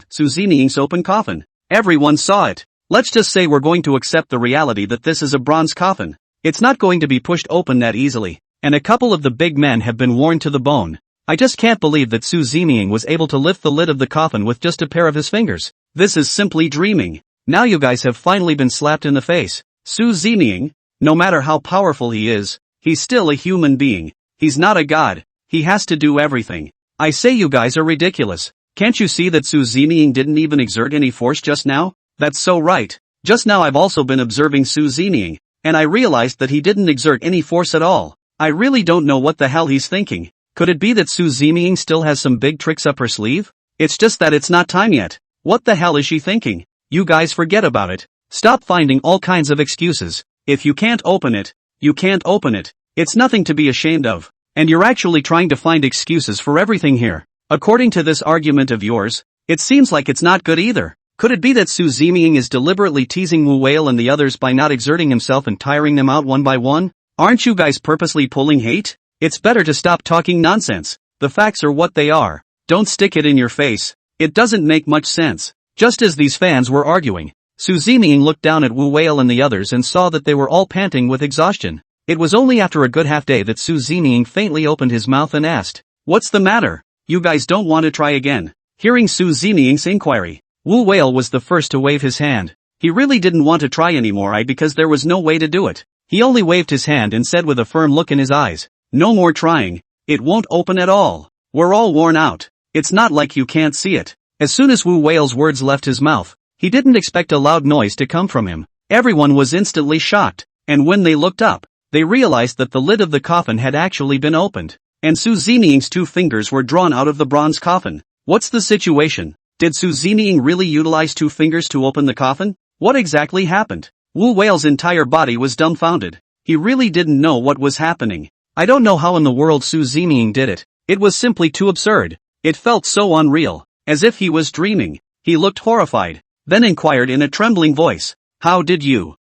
Su Zeming's open coffin. Everyone saw it. Let's just say we're going to accept the reality that this is a bronze coffin. It's not going to be pushed open that easily, and a couple of the big men have been worn to the bone. I just can't believe that Su Zeming was able to lift the lid of the coffin with just a pair of his fingers. This is simply dreaming. Now you guys have finally been slapped in the face. Su Zeming, no matter how powerful he is, he's still a human being. He's not a god. He has to do everything. I say you guys are ridiculous. Can't you see that Su Zeming didn't even exert any force just now? That's so right. Just now I've also been observing Su Zeming, and I realized that he didn't exert any force at all. I really don't know what the hell he's thinking. Could it be that Su Zeming still has some big tricks up her sleeve? It's just that it's not time yet. What the hell is she thinking? You guys forget about it. Stop finding all kinds of excuses. If you can't open it, you can't open it. It's nothing to be ashamed of. And you're actually trying to find excuses for everything here. According to this argument of yours, it seems like it's not good either. Could it be that Su Zeming is deliberately teasing Wu Whale and the others by not exerting himself and tiring them out one by one? Aren't you guys purposely pulling hate? It's better to stop talking nonsense. The facts are what they are. Don't stick it in your face. It doesn't make much sense. Just as these fans were arguing, Su Zeming looked down at Wu Whale and the others and saw that they were all panting with exhaustion. It was only after a good half day that Su Zeming faintly opened his mouth and asked, "What's the matter? You guys don't want to try again?" Hearing Su Zeming's inquiry, Wu Whale was the first to wave his hand. He really didn't want to try anymore because there was no way to do it. He only waved his hand and said with a firm look in his eyes, "No more trying. It won't open at all. We're all worn out. It's not like you can't see it." As soon as Wu Whale's words left his mouth, he didn't expect a loud noise to come from him. Everyone was instantly shocked, and when they looked up, they realized that the lid of the coffin had actually been opened, and Su Zeming's 2 fingers were drawn out of the bronze coffin. What's the situation? Did Su Zeming really utilize 2 fingers to open the coffin? What exactly happened? Wu Whale's entire body was dumbfounded. He really didn't know what was happening. I don't know how in the world Su Zeming did it. It was simply too absurd. It felt so unreal, as if he was dreaming. He looked horrified, then inquired in a trembling voice, "How did you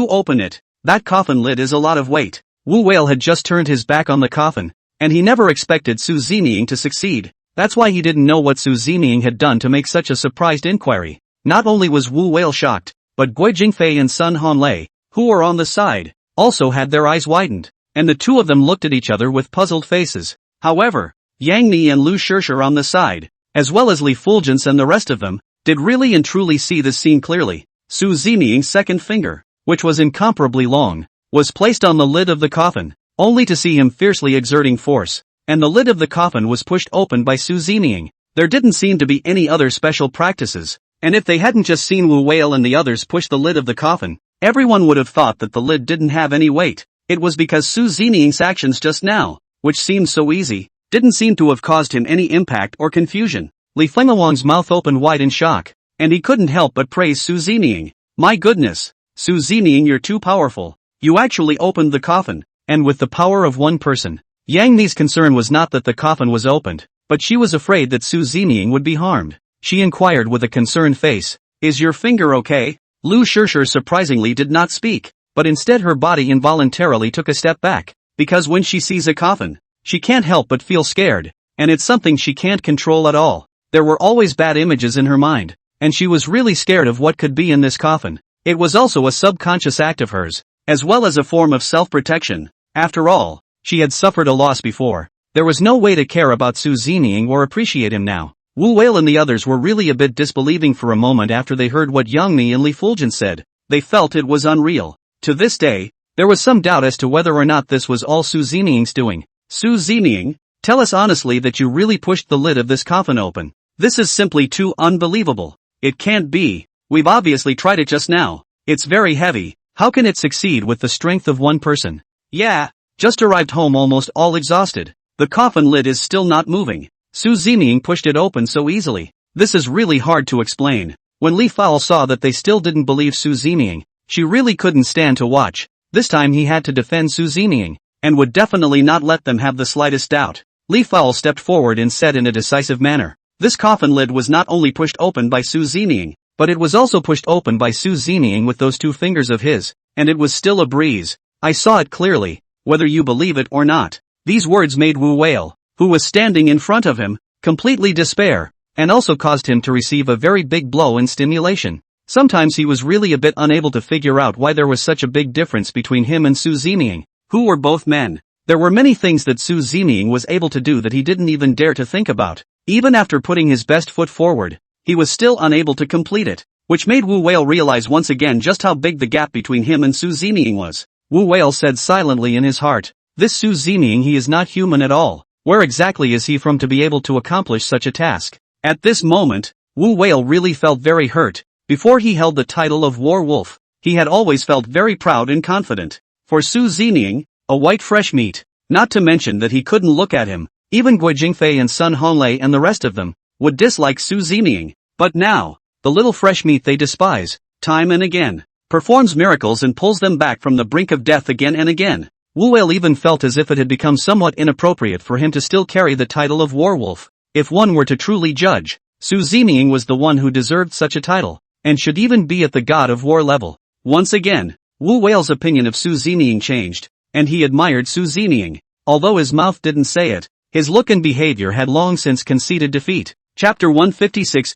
open it?" That coffin lid is a lot of weight. Wu Whale had just turned his back on the coffin, and he never expected Su Zeming to succeed. That's why he didn't know what Su Zeming had done to make such a surprised inquiry. Not only was Wu Whale shocked, but Guo Jingfei and Sun Hanlei, who were on the side, also had their eyes widened, and the two of them looked at each other with puzzled faces. However, Yang Ni and Lu Shishir on the side, as well as Li Fulgence and the rest of them, did really and truly see this scene clearly. Su Zeming's second finger, which was incomparably long, was placed on the lid of the coffin, only to see him fiercely exerting force, and the lid of the coffin was pushed open by Su Zeming. There didn't seem to be any other special practices, and if they hadn't just seen Wu Whale and the others push the lid of the coffin, everyone would have thought that the lid didn't have any weight. It was because Su Zeming's actions just now, which seemed so easy, didn't seem to have caused him any impact or confusion. Li Fenghuang's mouth opened wide in shock, and he couldn't help but praise Su Zeming. My goodness, Su Zeming, you're too powerful. You actually opened the coffin, and with the power of one person. Yang Ni's concern was not that the coffin was opened, but she was afraid that Su Zeming would be harmed. She inquired with a concerned face, "Is your finger okay?" Lu Shishir surprisingly did not speak, but instead her body involuntarily took a step back, because when she sees a coffin, she can't help but feel scared, and it's something she can't control at all. There were always bad images in her mind, and she was really scared of what could be in this coffin. It was also a subconscious act of hers, as well as a form of self-protection. After all, she had suffered a loss before. There was no way to care about Su Zeming or appreciate him now. Wu Whale and the others were really a bit disbelieving for a moment after they heard what Yang Mi and Li Fulgence said. They felt it was unreal. To this day, there was some doubt as to whether or not this was all Su Zeming's doing. Su Zeming, tell us honestly that you really pushed the lid of this coffin open. This is simply too unbelievable. It can't be. We've obviously tried it just now. It's very heavy. How can it succeed with the strength of one person? Yeah, just arrived home almost all exhausted. The coffin lid is still not moving. Su Zeming pushed it open so easily. This is really hard to explain. When Li Fao saw that they still didn't believe Su Zeming, she really couldn't stand to watch. This time he had to defend Su Zeming, and would definitely not let them have the slightest doubt. Li Fao stepped forward and said in a decisive manner, "This coffin lid was not only pushed open by Su Zeming, but it was also pushed open by Su Zeming with those two fingers of his, and it was still a breeze. I saw it clearly, whether you believe it or not." These words made Wu Whale, who was standing in front of him, completely despair, and also caused him to receive a very big blow in stimulation. Sometimes he was really a bit unable to figure out why there was such a big difference between him and Su Zeming, who were both men. There were many things that Su Zeming was able to do that he didn't even dare to think about. Even after putting his best foot forward, he was still unable to complete it, which made Wu Whale realize once again just how big the gap between him and Su Zeming was. Wu Whale said silently in his heart, "This Su Zeming, he is not human at all. Where exactly is he from to be able to accomplish such a task?" At this moment, Wu Whale really felt very hurt. Before he held the title of War Wolf, he had always felt very proud and confident. For Su Zeming, a white fresh meat, not to mention that he couldn't look at him. Even Guo Jingfei and Sun Hanlei and the rest of them would dislike Su Zeming. But now, the little fresh meat they despise, time and again, performs miracles and pulls them back from the brink of death again and again. Wu Whale even felt as if it had become somewhat inappropriate for him to still carry the title of Warwolf. If one were to truly judge, Su Zeming was the one who deserved such a title, and should even be at the God of War level. Once again, Wu Whale's opinion of Su Zeming changed, and he admired Su Zeming. Although his mouth didn't say it, his look and behavior had long since conceded defeat. Chapter 156,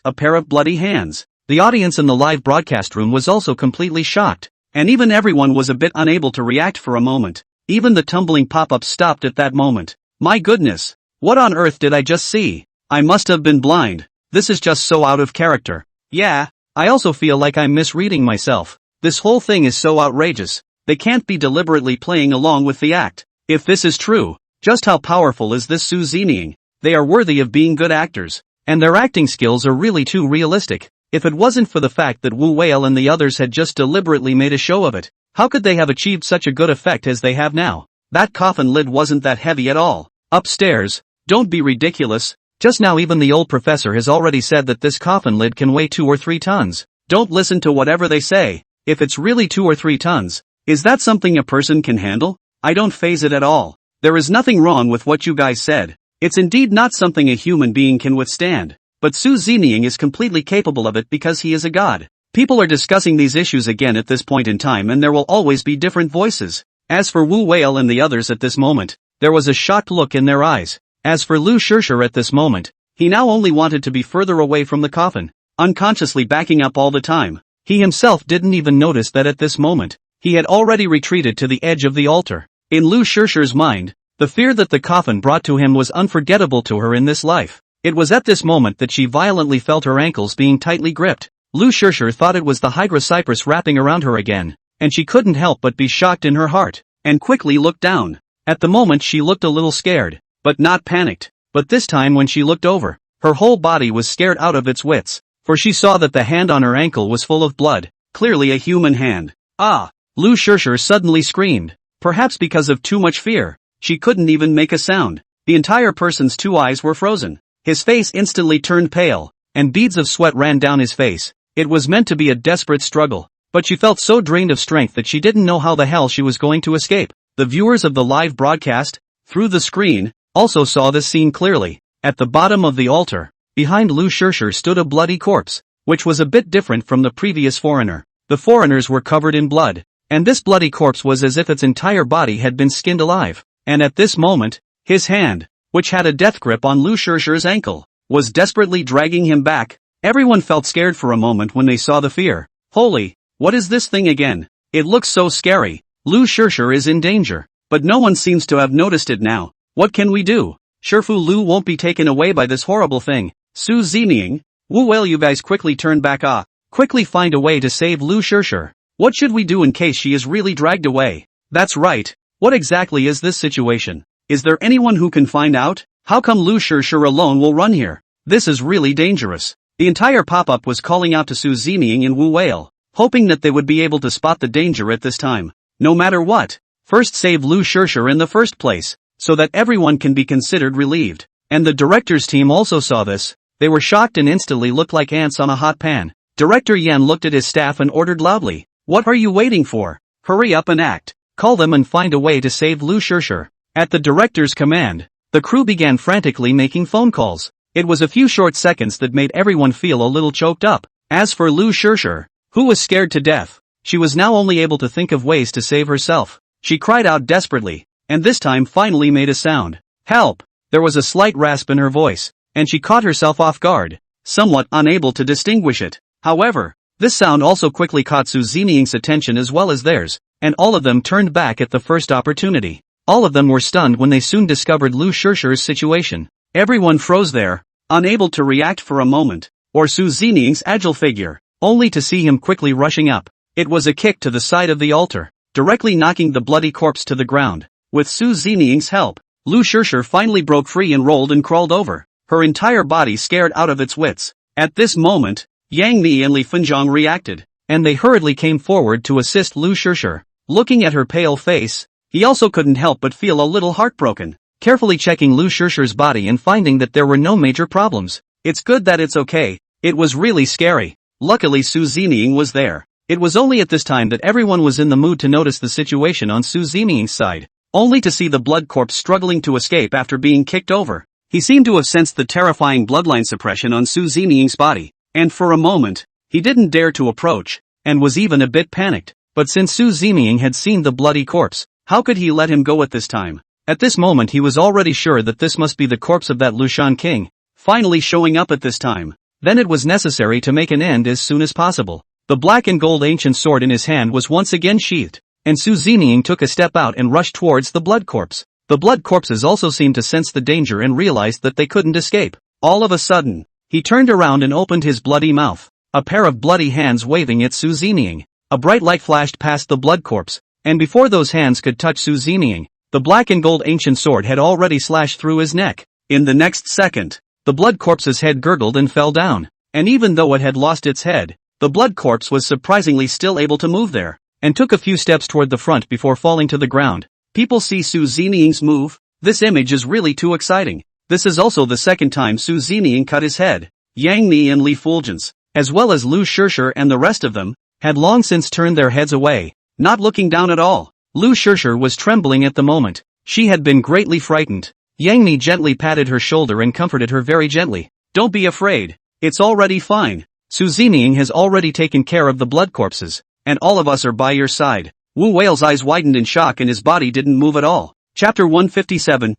A Pair of Bloody Hands. The audience in the live broadcast room was also completely shocked, and even everyone was a bit unable to react for a moment. Even the tumbling pop-ups stopped at that moment. My goodness, what on earth did I just see? I must have been blind. This is just so out of character. Yeah, I also feel like I'm misreading myself. This whole thing is so outrageous. They can't be deliberately playing along with the act. If this is true, just how powerful is this Su Zeming? They are worthy of being good actors, and their acting skills are really too realistic. If it wasn't for the fact that Wu Whale and the others had just deliberately made a show of it, how could they have achieved such a good effect as they have now? That coffin lid wasn't that heavy at all. Upstairs, don't be ridiculous. Just now even the old professor has already said that this coffin lid can weigh 2 or 3 tons. Don't listen to whatever they say. If it's really 2 or 3 tons, is that something a person can handle? I don't faze it at all. There is nothing wrong with what you guys said. It's indeed not something a human being can withstand. But Su Zeming is completely capable of it because he is a god. People are discussing these issues again at this point in time, and there will always be different voices. As for Wu Whale and the others at this moment, there was a shocked look in their eyes. As for Lu Shishir at this moment, he now only wanted to be further away from the coffin, unconsciously backing up all the time. He himself didn't even notice that at this moment, he had already retreated to the edge of the altar. In Lu Shishir's mind, the fear that the coffin brought to him was unforgettable to her in this life. It was at this moment that she violently felt her ankles being tightly gripped. Lu Shishir thought it was the Hydra cypress wrapping around her again, and she couldn't help but be shocked in her heart, and quickly looked down. At the moment she looked a little scared, but not panicked. But this time when she looked over, her whole body was scared out of its wits, for she saw that the hand on her ankle was full of blood, clearly a human hand. Ah! Lu Shishir suddenly screamed, perhaps because of too much fear. She couldn't even make a sound. The entire person's two eyes were frozen. His face instantly turned pale, and beads of sweat ran down his face. It was meant to be a desperate struggle, but she felt so drained of strength that she didn't know how the hell she was going to escape. The viewers of the live broadcast, through the screen, also saw this scene clearly. At the bottom of the altar, behind Lu Shishir stood a bloody corpse, which was a bit different from the previous foreigner. The foreigners were covered in blood, and this bloody corpse was as if its entire body had been skinned alive. And at this moment, his hand, which had a death grip on Lu Shishir's ankle, was desperately dragging him back. Everyone felt scared for a moment when they saw the fear. Holy, what is this thing again? It looks so scary. Lu Shishir is in danger, but no one seems to have noticed it now. What can we do? Shifu Lu won't be taken away by this horrible thing. Su Zeming, Wu Whale, you guys quickly turn back. Quickly find a way to save Lu Shishir. What should we do in case she is really dragged away? That's right. What exactly is this situation? Is there anyone who can find out? How come Lu Shishir alone will run here? This is really dangerous. The entire pop-up was calling out to Su Zeming and Wu Whale, hoping that they would be able to spot the danger at this time. No matter what, first save Lu Shishir in the first place, so that everyone can be considered relieved. And the director's team also saw this. They were shocked and instantly looked like ants on a hot pan. Director Yan looked at his staff and ordered loudly, "What are you waiting for? Hurry up and act. Call them and find a way to save Lu Shishir." At the director's command, the crew began frantically making phone calls. It was a few short seconds that made everyone feel a little choked up. As for Lu Shishir, who was scared to death, she was now only able to think of ways to save herself. She cried out desperately, and this time finally made a sound. Help! There was a slight rasp in her voice, and she caught herself off guard, somewhat unable to distinguish it. However, this sound also quickly caught Su Zeming's attention as well as theirs, and all of them turned back at the first opportunity. All of them were stunned when they soon discovered Lu Shishir's situation. Everyone froze there, unable to react for a moment, or Su Zeming's agile figure, only to see him quickly rushing up. It was a kick to the side of the altar, directly knocking the bloody corpse to the ground. With Su Zeming's help, Lu Shishir finally broke free and rolled and crawled over, her entire body scared out of its wits. At this moment, Yang Mi and Li Fenjiang reacted, and they hurriedly came forward to assist Lu Shishir. Looking at her pale face, he also couldn't help but feel a little heartbroken. Carefully checking Lu Shishir's body and finding that there were no major problems. It's good that it's okay. It was really scary. Luckily Su Zeming was there. It was only at this time that everyone was in the mood to notice the situation on Su Zeming's side, only to see the blood corpse struggling to escape after being kicked over. He seemed to have sensed the terrifying bloodline suppression on Su Zeming's body, and for a moment, he didn't dare to approach, and was even a bit panicked. But since Su Zeming had seen the bloody corpse, how could he let him go at this time? At this moment he was already sure that this must be the corpse of that Lushan king, finally showing up at this time. Then it was necessary to make an end as soon as possible. The black and gold ancient sword in his hand was once again sheathed, and Su Zeming took a step out and rushed towards the blood corpse. The blood corpses also seemed to sense the danger and realized that they couldn't escape. All of a sudden, he turned around and opened his bloody mouth, a pair of bloody hands waving at Su Zeming. A bright light flashed past the blood corpse, and before those hands could touch Su Zeming, the black and gold ancient sword had already slashed through his neck. In the next second, the blood corpse's head gurgled and fell down, and even though it had lost its head, the blood corpse was surprisingly still able to move there, and took a few steps toward the front before falling to the ground. People see Su Zeming's move. This image is really too exciting. This is also the second time Su Zeming cut his head. Yang Mi and Li Fulgence, as well as Lu Shishir and the rest of them, had long since turned their heads away, not looking down at all. Lu Shishir was trembling at the moment. She had been greatly frightened. Yang Mi gently patted her shoulder and comforted her very gently. Don't be afraid. It's already fine. Su Zeming has already taken care of the blood corpses, and all of us are by your side. Wu Whale's eyes widened in shock and his body didn't move at all. Chapter 157,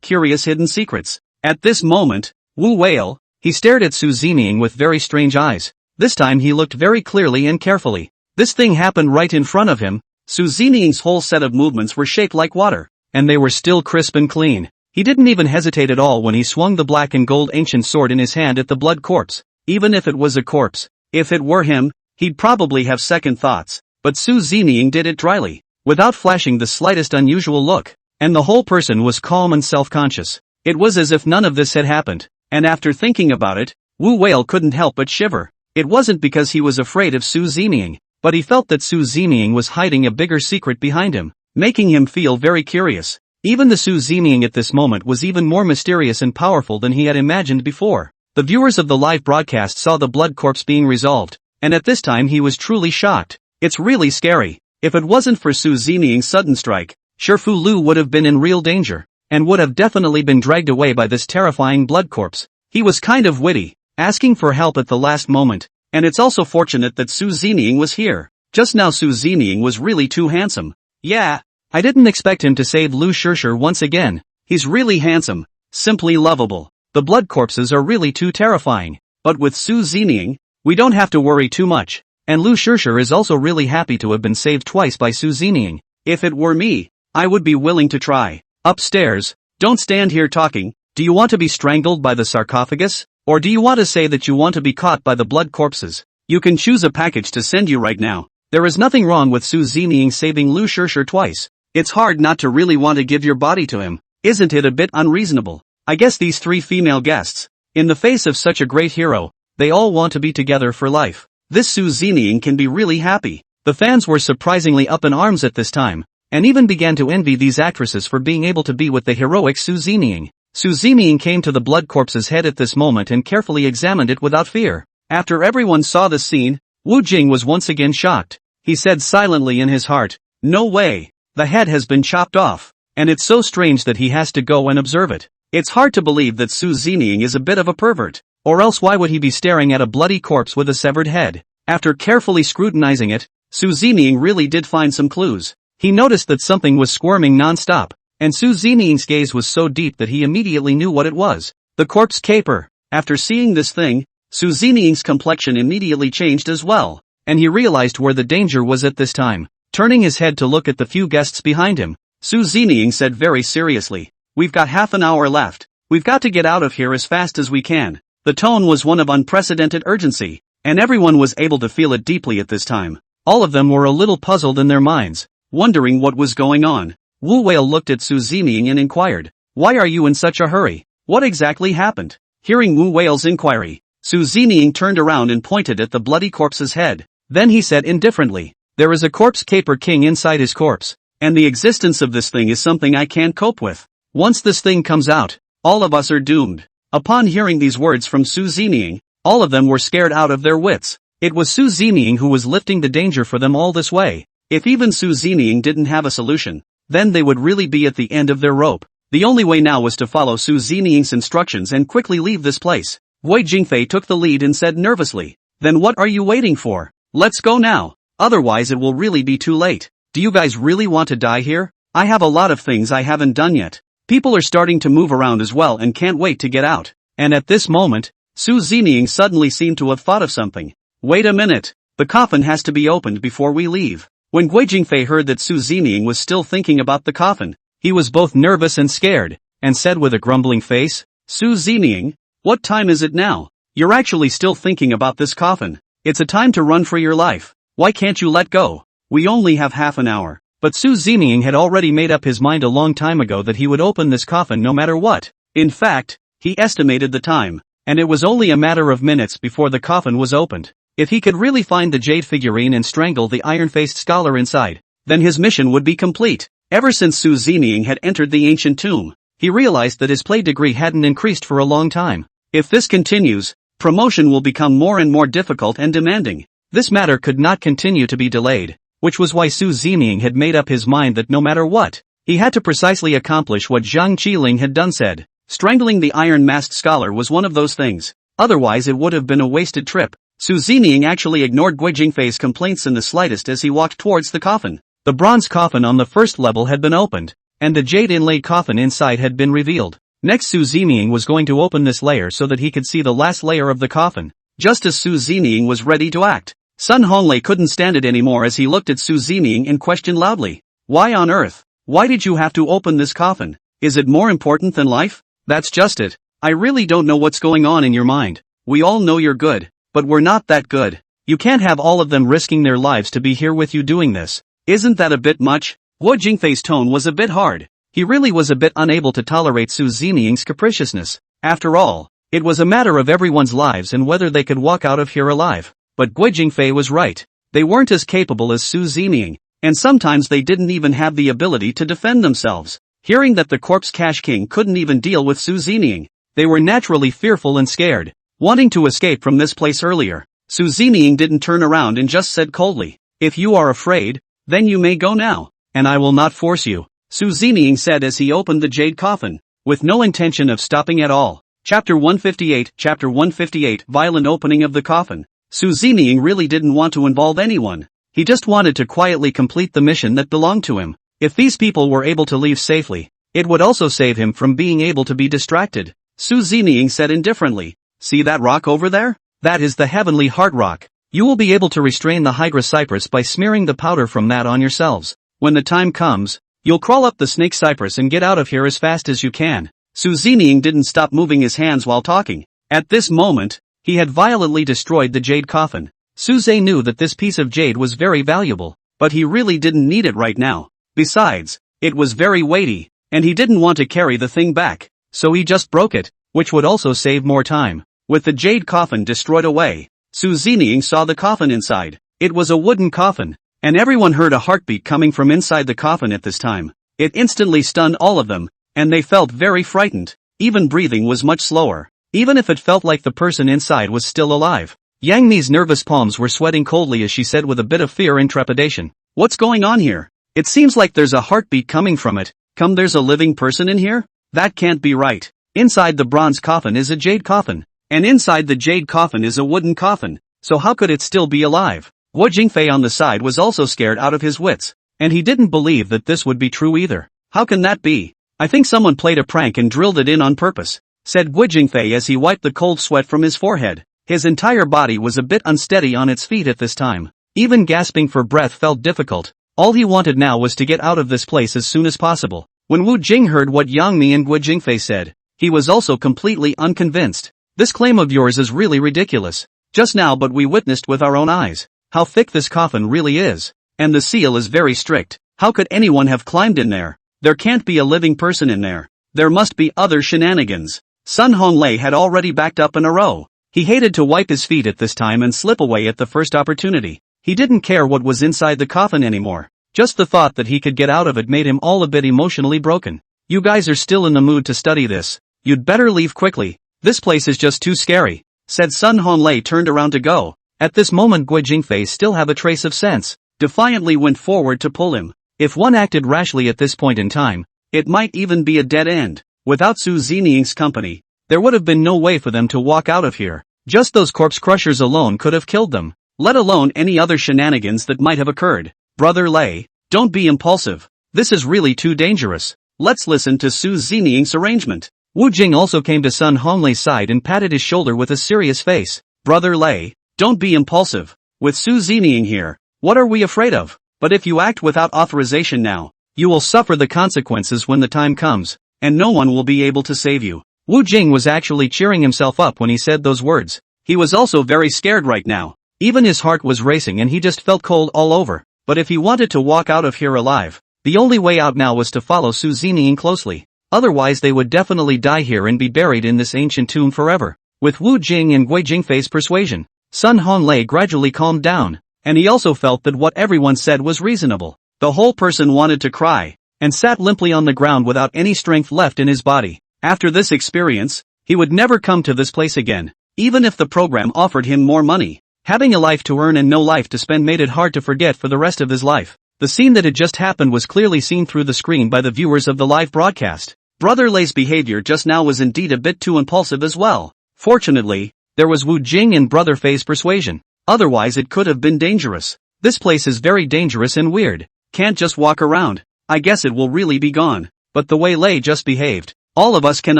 Curious Hidden Secrets. At this moment, Wu Whale, he stared at Su Zeming with very strange eyes. This time he looked very clearly and carefully. This thing happened right in front of him. Su Zeming's whole set of movements were shaped like water, and they were still crisp and clean. He didn't even hesitate at all when he swung the black and gold ancient sword in his hand at the blood corpse. Even if it was a corpse, if it were him, he'd probably have second thoughts. But Su Zeming did it dryly, without flashing the slightest unusual look, and the whole person was calm and self-conscious. It was as if none of this had happened, and after thinking about it, Wu Whale couldn't help but shiver. It wasn't because he was afraid of Su Zeming, but he felt that Su Zeming was hiding a bigger secret behind him, making him feel very curious. Even the Su Zeming at this moment was even more mysterious and powerful than he had imagined before. The viewers of the live broadcast saw the blood corpse being resolved, and at this time he was truly shocked. It's really scary. If it wasn't for Su Zeming's sudden strike, Shifu Lu would have been in real danger, and would have definitely been dragged away by this terrifying blood corpse. He was kind of witty, asking for help at the last moment, and it's also fortunate that Su Zeming was here. Just now Su Zeming was really too handsome. Yeah, I didn't expect him to save Lu Shirshir once again. He's really handsome, simply lovable. The blood corpses are really too terrifying, but with Su Zeming, we don't have to worry too much. And Lu Shirshir is also really happy to have been saved twice by Su Zeming. If it were me, I would be willing to try. Upstairs, don't stand here talking. Do you want to be strangled by the sarcophagus? Or do you want to say that you want to be caught by the blood corpses? You can choose a package to send you right now. There is nothing wrong with Su Zeming saving Lu Shirshir twice. It's hard not to really want to give your body to him. Isn't it a bit unreasonable? I guess these three female guests, in the face of such a great hero, they all want to be together for life. This Su Zeming can be really happy. The fans were surprisingly up in arms at this time, and even began to envy these actresses for being able to be with the heroic Su Zeming. Su Zeming came to the blood corpse's head at this moment and carefully examined it without fear. After everyone saw the scene, Wu Jing was once again shocked. He said silently in his heart, "No way, the head has been chopped off, and it's so strange that he has to go and observe it. It's hard to believe that Su Zeming is a bit of a pervert, or else why would he be staring at a bloody corpse with a severed head?" After carefully scrutinizing it, Su Zeming really did find some clues. He noticed that something was squirming non-stop, and Su Zeming's gaze was so deep that he immediately knew what it was. The corpse caper. After seeing this thing, Su Zeming's complexion immediately changed as well, and he realized where the danger was at this time. Turning his head to look at the few guests behind him, Su Zeming said very seriously, "We've got half an hour left. We've got to get out of here as fast as we can." The tone was one of unprecedented urgency, and everyone was able to feel it deeply at this time. All of them were a little puzzled in their minds, wondering what was going on. Wu Whale looked at Su Zeming and inquired, "Why are you in such a hurry? What exactly happened?" Hearing Wu Whale's inquiry, Su Zeming turned around and pointed at the bloody corpse's head. Then he said indifferently, "There is a corpse caper king inside his corpse, and the existence of this thing is something I can't cope with. Once this thing comes out, all of us are doomed." Upon hearing these words from Su Zeming, all of them were scared out of their wits. It was Su Zeming who was lifting the danger for them all this way. If even Su Zeming didn't have a solution, then they would really be at the end of their rope. The only way now was to follow Su Zeming's instructions and quickly leave this place. Guo Jingfei took the lead and said nervously, "Then what are you waiting for? Let's go now. Otherwise it will really be too late. Do you guys really want to die here? I have a lot of things I haven't done yet." People are starting to move around as well and can't wait to get out. And at this moment, Su Zeming suddenly seemed to have thought of something. "Wait a minute. The coffin has to be opened before we leave." When Guo Jingfei heard that Su Zeming was still thinking about the coffin, he was both nervous and scared, and said with a grumbling face, "Su Zeming, what time is it now? You're actually still thinking about this coffin. It's a time to run for your life. Why can't you let go? We only have half an hour." But Su Zeming had already made up his mind a long time ago that he would open this coffin no matter what. In fact, he estimated the time, and it was only a matter of minutes before the coffin was opened. If he could really find the jade figurine and strangle the iron-faced scholar inside, then his mission would be complete. Ever since Su Zeming had entered the ancient tomb, he realized that his play degree hadn't increased for a long time. If this continues, promotion will become more and more difficult and demanding. This matter could not continue to be delayed, which was why Su Zeming had made up his mind that no matter what, he had to precisely accomplish what Zhang Qiling had done said. Strangling the iron-masked scholar was one of those things. Otherwise it would have been a wasted trip. Su Zining actually ignored Guo Jingfei's complaints in the slightest as he walked towards the coffin. The bronze coffin on the first level had been opened, and the jade inlaid coffin inside had been revealed. Next Su Zining was going to open this layer so that he could see the last layer of the coffin. Just as Su Zining was ready to act, Sun Honglei couldn't stand it anymore as he looked at Su Zining and questioned loudly. Why on earth? Why did you have to open this coffin? Is it more important than life? That's just it. I really don't know what's going on in your mind. We all know you're good, but we're not that good. You can't have all of them risking their lives to be here with you doing this. Isn't that a bit much? Guo Jingfei's tone was a bit hard. He really was a bit unable to tolerate Su Zining's capriciousness. After all, it was a matter of everyone's lives and whether they could walk out of here alive. But Guo Jingfei was right. They weren't as capable as Su Zining, and sometimes they didn't even have the ability to defend themselves. Hearing that the corpse cash king couldn't even deal with Su Zining, they were naturally fearful and scared, wanting to escape from this place earlier. Su Zining didn't turn around and just said coldly, "If you are afraid, then you may go now, and I will not force you," Su Zining said as he opened the jade coffin, with no intention of stopping at all. Chapter 158 Violent opening of the coffin. Su Zining really didn't want to involve anyone. He just wanted to quietly complete the mission that belonged to him. If these people were able to leave safely, it would also save him from being able to be distracted. Su Zining said indifferently, "See that rock over there? That is the Heavenly Heart Rock. You will be able to restrain the Hydra Cypress by smearing the powder from that on yourselves. When the time comes, you'll crawl up the Snake Cypress and get out of here as fast as you can." Su Zining didn't stop moving his hands while talking. At this moment, he had violently destroyed the jade coffin. Su Zhe knew that this piece of jade was very valuable, but he really didn't need it right now. Besides, it was very weighty, and he didn't want to carry the thing back, so he just broke it, which would also save more time. With the jade coffin destroyed away, Su Zining saw the coffin inside. It was a wooden coffin, and everyone heard a heartbeat coming from inside the coffin at this time. It instantly stunned all of them, and they felt very frightened. Even breathing was much slower, even if it felt like the person inside was still alive. Yang Mi's nervous palms were sweating coldly as she said with a bit of fear and trepidation, "What's going on here? It seems like there's a heartbeat coming from it. There's a living person in here? That can't be right. Inside the bronze coffin is a jade coffin, and inside the jade coffin is a wooden coffin, so how could it still be alive?" Guo Jingfei on the side was also scared out of his wits, and he didn't believe that this would be true either. "How can that be? I think someone played a prank and drilled it in on purpose," said Guo Jingfei as he wiped the cold sweat from his forehead. His entire body was a bit unsteady on its feet at this time. Even gasping for breath felt difficult. All he wanted now was to get out of this place as soon as possible. When Wu Jing heard what Yang Mi and Guo Jingfei said, he was also completely unconvinced. "This claim of yours is really ridiculous. Just now but we witnessed with our own eyes how thick this coffin really is. And the seal is very strict. How could anyone have climbed in there? There can't be a living person in there. There must be other shenanigans." Sun Honglei had already backed up in a row. He hated to wipe his feet at this time and slip away at the first opportunity. He didn't care what was inside the coffin anymore. Just the thought that he could get out of it made him all a bit emotionally broken. "You guys are still in the mood to study this. You'd better leave quickly. This place is just too scary," said Sun Honglei turned around to go. At this moment Guo Jingfei still had a trace of sense, defiantly went forward to pull him. If one acted rashly at this point in time, it might even be a dead end. Without Su Zining's company, there would have been no way for them to walk out of here. Just those corpse crushers alone could have killed them, let alone any other shenanigans that might have occurred. "Brother Lei, don't be impulsive. This is really too dangerous. Let's listen to Su Zining's arrangement." Wu Jing also came to Sun Honglei's side and patted his shoulder with a serious face. "Brother Lei, don't be impulsive. With Su Zining here, what are we afraid of? But if you act without authorization now, you will suffer the consequences when the time comes, and no one will be able to save you." Wu Jing was actually cheering himself up when he said those words. He was also very scared right now. Even his heart was racing and he just felt cold all over. But if he wanted to walk out of here alive, the only way out now was to follow Su Zining closely. Otherwise they would definitely die here and be buried in this ancient tomb forever. With Wu Jing and Guo Jingfei's persuasion, Sun Honglei gradually calmed down, and he also felt that what everyone said was reasonable. The whole person wanted to cry, and sat limply on the ground without any strength left in his body. After this experience, he would never come to this place again, even if the program offered him more money. Having a life to earn and no life to spend made it hard to forget for the rest of his life. The scene that had just happened was clearly seen through the screen by the viewers of the live broadcast. Brother Lei's behavior just now was indeed a bit too impulsive as well. Fortunately, There was Wu Jing and Brother Fei's persuasion. Otherwise it could have been dangerous. This place is very dangerous and weird. Can't just walk around. I guess it will really be gone. But the way Lei just behaved, all of us can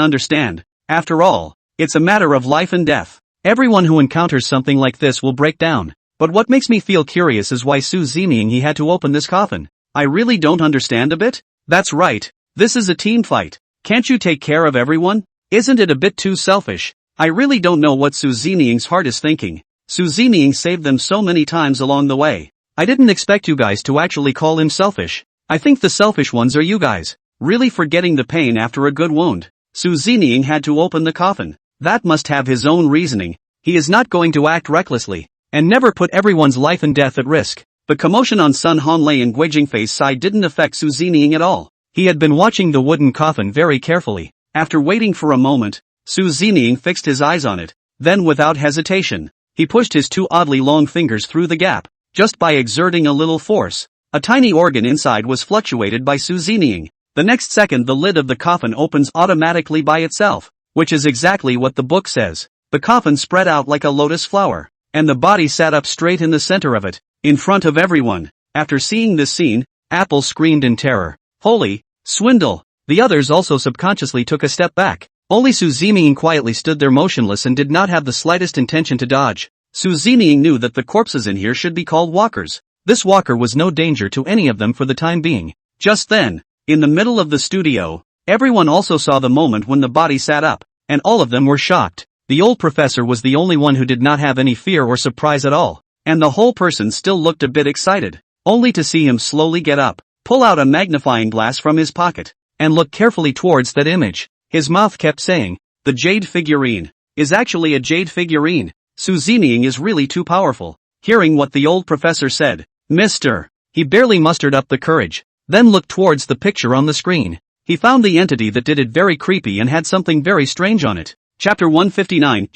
understand. After all, it's a matter of life and death. Everyone who encounters something like this will break down. But what makes me feel curious is why Su Zeming he had to open this coffin. I really don't understand a bit. That's right. This is a team fight. Can't you take care of everyone? Isn't it a bit too selfish? I really don't know what Su Zeming's heart is thinking. Su Zeming saved them so many times along the way. I didn't expect you guys to actually call him selfish. I think the selfish ones are you guys. Really forgetting the pain after a good wound. Su Zeming had to open the coffin. That must have his own reasoning. He is not going to act recklessly, and never put everyone's life and death at risk. The commotion on Sun Honlei and Guo Jingfei's side didn't affect Su Zeming at all. He had been watching the wooden coffin very carefully. After waiting for a moment, Su Zeming fixed his eyes on it. Then without hesitation, he pushed his two oddly long fingers through the gap. Just by exerting a little force, a tiny organ inside was fluctuated by Su Zeming. The next second the lid of the coffin opens automatically by itself, which is exactly what the book says. The coffin spread out like a lotus flower, and the body sat up straight in the center of it, in front of everyone. After seeing this scene, Apple screamed in terror. Holy swindle! The others also subconsciously took a step back. Only Su Zeming quietly stood there motionless and did not have the slightest intention to dodge. Su Zeming knew that the corpses in here should be called walkers. This walker was no danger to any of them for the time being. Just then, in the middle of the studio, everyone also saw the moment when the body sat up, and all of them were shocked. The old professor was the only one who did not have any fear or surprise at all, and the whole person still looked a bit excited, only to see him slowly get up, pull out a magnifying glass from his pocket, and look carefully towards that image. His mouth kept saying, "The jade figurine is actually a jade figurine. Su Zeming is really too powerful." Hearing what the old professor said, Mr. He barely mustered up the courage, then looked towards the picture on the screen. He found the entity that did it very creepy and had something very strange on it. Chapter 159,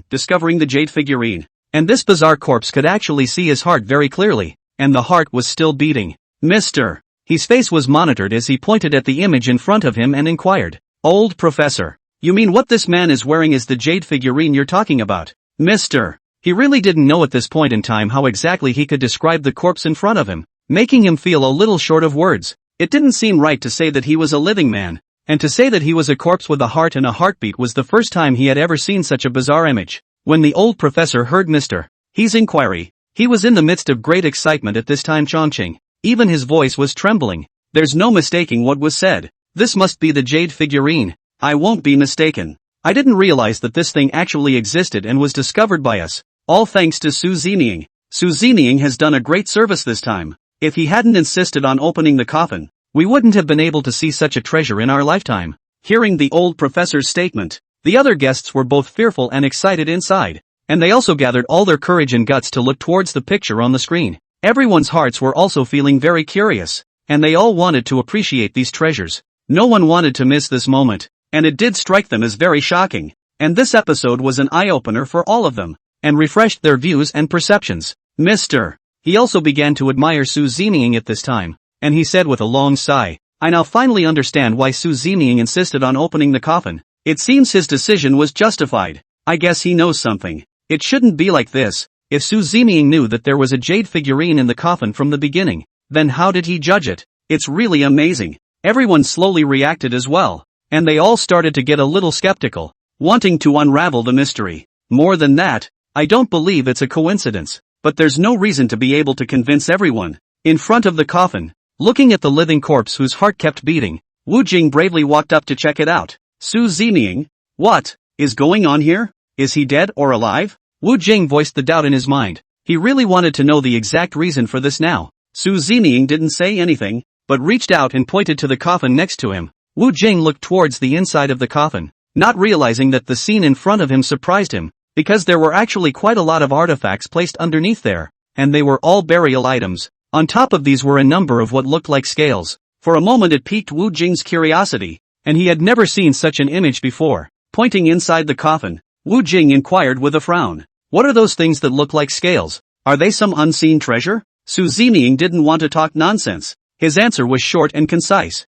Discovering the Jade Figurine. And this bizarre corpse could actually see his heart very clearly, and the heart was still beating. Mr. His face was monitored as he pointed at the image in front of him and inquired, "Old professor, you mean what this man is wearing is the jade figurine you're talking about?" Mr. He really didn't know at this point in time how exactly he could describe the corpse in front of him, making him feel a little short of words. It didn't seem right to say that he was a living man, and to say that he was a corpse with a heart and a heartbeat was the first time he had ever seen such a bizarre image. When the old professor heard Mr. He's inquiry, he was in the midst of great excitement at this time. Chongqing. Even his voice was trembling. There's no mistaking what was said. This must be the jade figurine. I won't be mistaken. I didn't realize that this thing actually existed and was discovered by us. All thanks to Su Zeming. Su Zeming has done a great service this time. If he hadn't insisted on opening the coffin, we wouldn't have been able to see such a treasure in our lifetime. Hearing the old professor's statement, the other guests were both fearful and excited inside, and they also gathered all their courage and guts to look towards the picture on the screen. Everyone's hearts were also feeling very curious, and they all wanted to appreciate these treasures. No one wanted to miss this moment, and it did strike them as very shocking. And this episode was an eye-opener for all of them, and refreshed their views and perceptions. Mr. He also began to admire Su Zeming at this time, and he said with a long sigh, "I now finally understand why Su Zeming insisted on opening the coffin. It seems his decision was justified. I guess he knows something. It shouldn't be like this. If Su Zeming knew that there was a jade figurine in the coffin from the beginning, then how did he judge it? It's really amazing." Everyone slowly reacted as well, and they all started to get a little skeptical, wanting to unravel the mystery. More than that, I don't believe it's a coincidence, but there's no reason to be able to convince everyone. In front of the coffin, looking at the living corpse whose heart kept beating, Wu Jing bravely walked up to check it out. Su Zeming, what is going on here? Is he dead or alive? Wu Jing voiced the doubt in his mind. He really wanted to know the exact reason for this now. Su Zeming didn't say anything, but reached out and pointed to the coffin next to him. Wu Jing looked towards the inside of the coffin, not realizing that the scene in front of him surprised him, because there were actually quite a lot of artifacts placed underneath there, and they were all burial items. On top of these were a number of what looked like scales. For a moment it piqued Wu Jing's curiosity, and he had never seen such an image before. Pointing inside the coffin, Wu Jing inquired with a frown, "What are those things that look like scales? Are they some unseen treasure?" Su Zeming didn't want to talk nonsense. His answer was short and concise.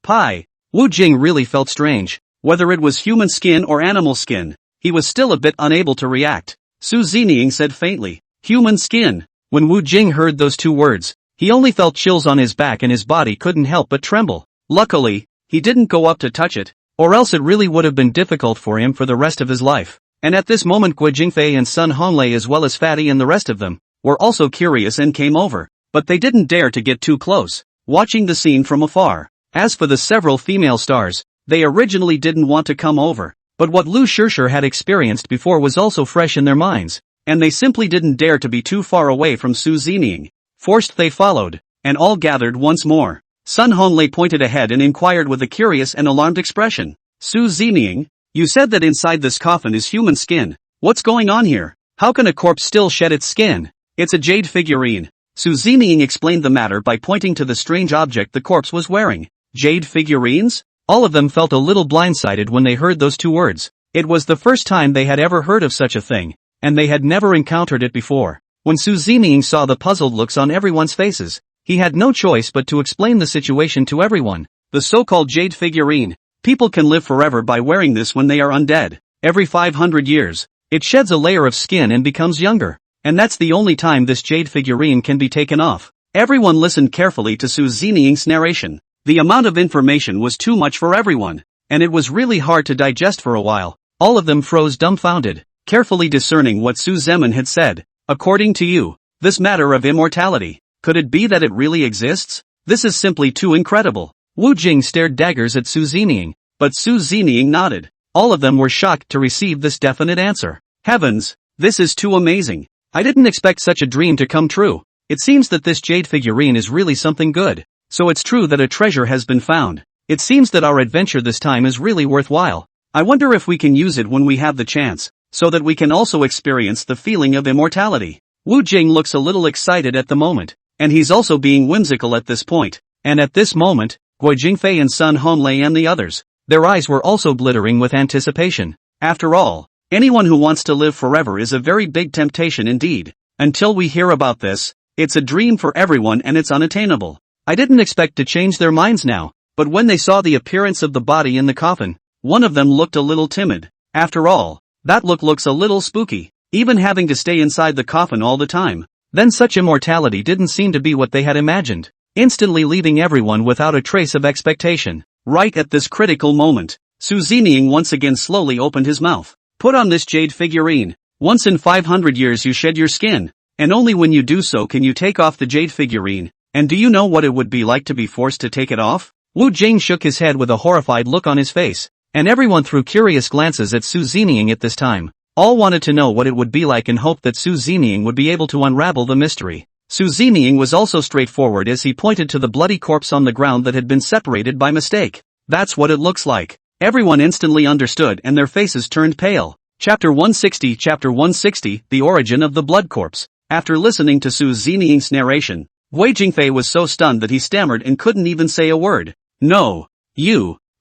Pie. Wu Jing really felt strange. Whether it was human skin or animal skin, he was still a bit unable to react. Su Zining said faintly, "Human skin." When Wu Jing heard those two words, he only felt chills on his back and his body couldn't help but tremble. Luckily, he didn't go up to touch it, or else it really would have been difficult for him for the rest of his life. And at this moment Guo Jingfei and Sun Honglei as well as Fatty and the rest of them were also curious and came over, but they didn't dare to get too close, watching the scene from afar. As for the several female stars, they originally didn't want to come over, but what Lu Shishir had experienced before was also fresh in their minds, and they simply didn't dare to be too far away from Su Zining. Forced they followed, and all gathered once more. Sun Honglei pointed ahead and inquired with a curious and alarmed expression. "Su Zining, you said that inside this coffin is human skin. What's going on here? How can a corpse still shed its skin?" "It's a jade figurine." Su Zining explained the matter by pointing to the strange object the corpse was wearing. Jade figurines? All of them felt a little blindsided when they heard those two words. It was the first time they had ever heard of such a thing, and they had never encountered it before. When Su Zining saw the puzzled looks on everyone's faces, he had no choice but to explain the situation to everyone. The so-called jade figurine. People can live forever by wearing this when they are undead. Every 500 years, it sheds a layer of skin and becomes younger. And that's the only time this jade figurine can be taken off. Everyone listened carefully to Su Zining's narration. The amount of information was too much for everyone, and it was really hard to digest for a while. All of them froze dumbfounded, carefully discerning what Su Zeming had said. "According to you, this matter of immortality, could it be that it really exists? This is simply too incredible." Wu Jing stared daggers at Su Zining, but Su Zining nodded. All of them were shocked to receive this definite answer. "Heavens, this is too amazing. I didn't expect such a dream to come true. It seems that this jade figurine is really something good. So it's true that a treasure has been found. It seems that our adventure this time is really worthwhile. I wonder if we can use it when we have the chance, so that we can also experience the feeling of immortality." Wu Jing looks a little excited at the moment, and he's also being whimsical at this point. And at this moment, Guo Jingfei and Sun Honglei and the others, their eyes were also glittering with anticipation. After all, anyone who wants to live forever is a very big temptation indeed. Until we hear about this, it's a dream for everyone and it's unattainable. I didn't expect to change their minds now, but when they saw the appearance of the body in the coffin, one of them looked a little timid. After all, that look looks a little spooky, even having to stay inside the coffin all the time. Then such immortality didn't seem to be what they had imagined, instantly leaving everyone without a trace of expectation. Right at this critical moment, Su Zining once again slowly opened his mouth. "Put on this jade figurine. Once in 500 years you shed your skin, and only when you do so can you take off the jade figurine. And do you know what it would be like to be forced to take it off?" Wu Jing shook his head with a horrified look on his face, and everyone threw curious glances at Su Zining at this time. All wanted to know what it would be like and hoped that Su Zining would be able to unravel the mystery. Su Zining was also straightforward as he pointed to the bloody corpse on the ground that had been separated by mistake. "That's what it looks like." Everyone instantly understood and their faces turned pale. Chapter 160, The Origin of the Blood Corpse. After listening to Su Zining's narration, Guo Jingfei was so stunned that he stammered and couldn't even say a word. "No.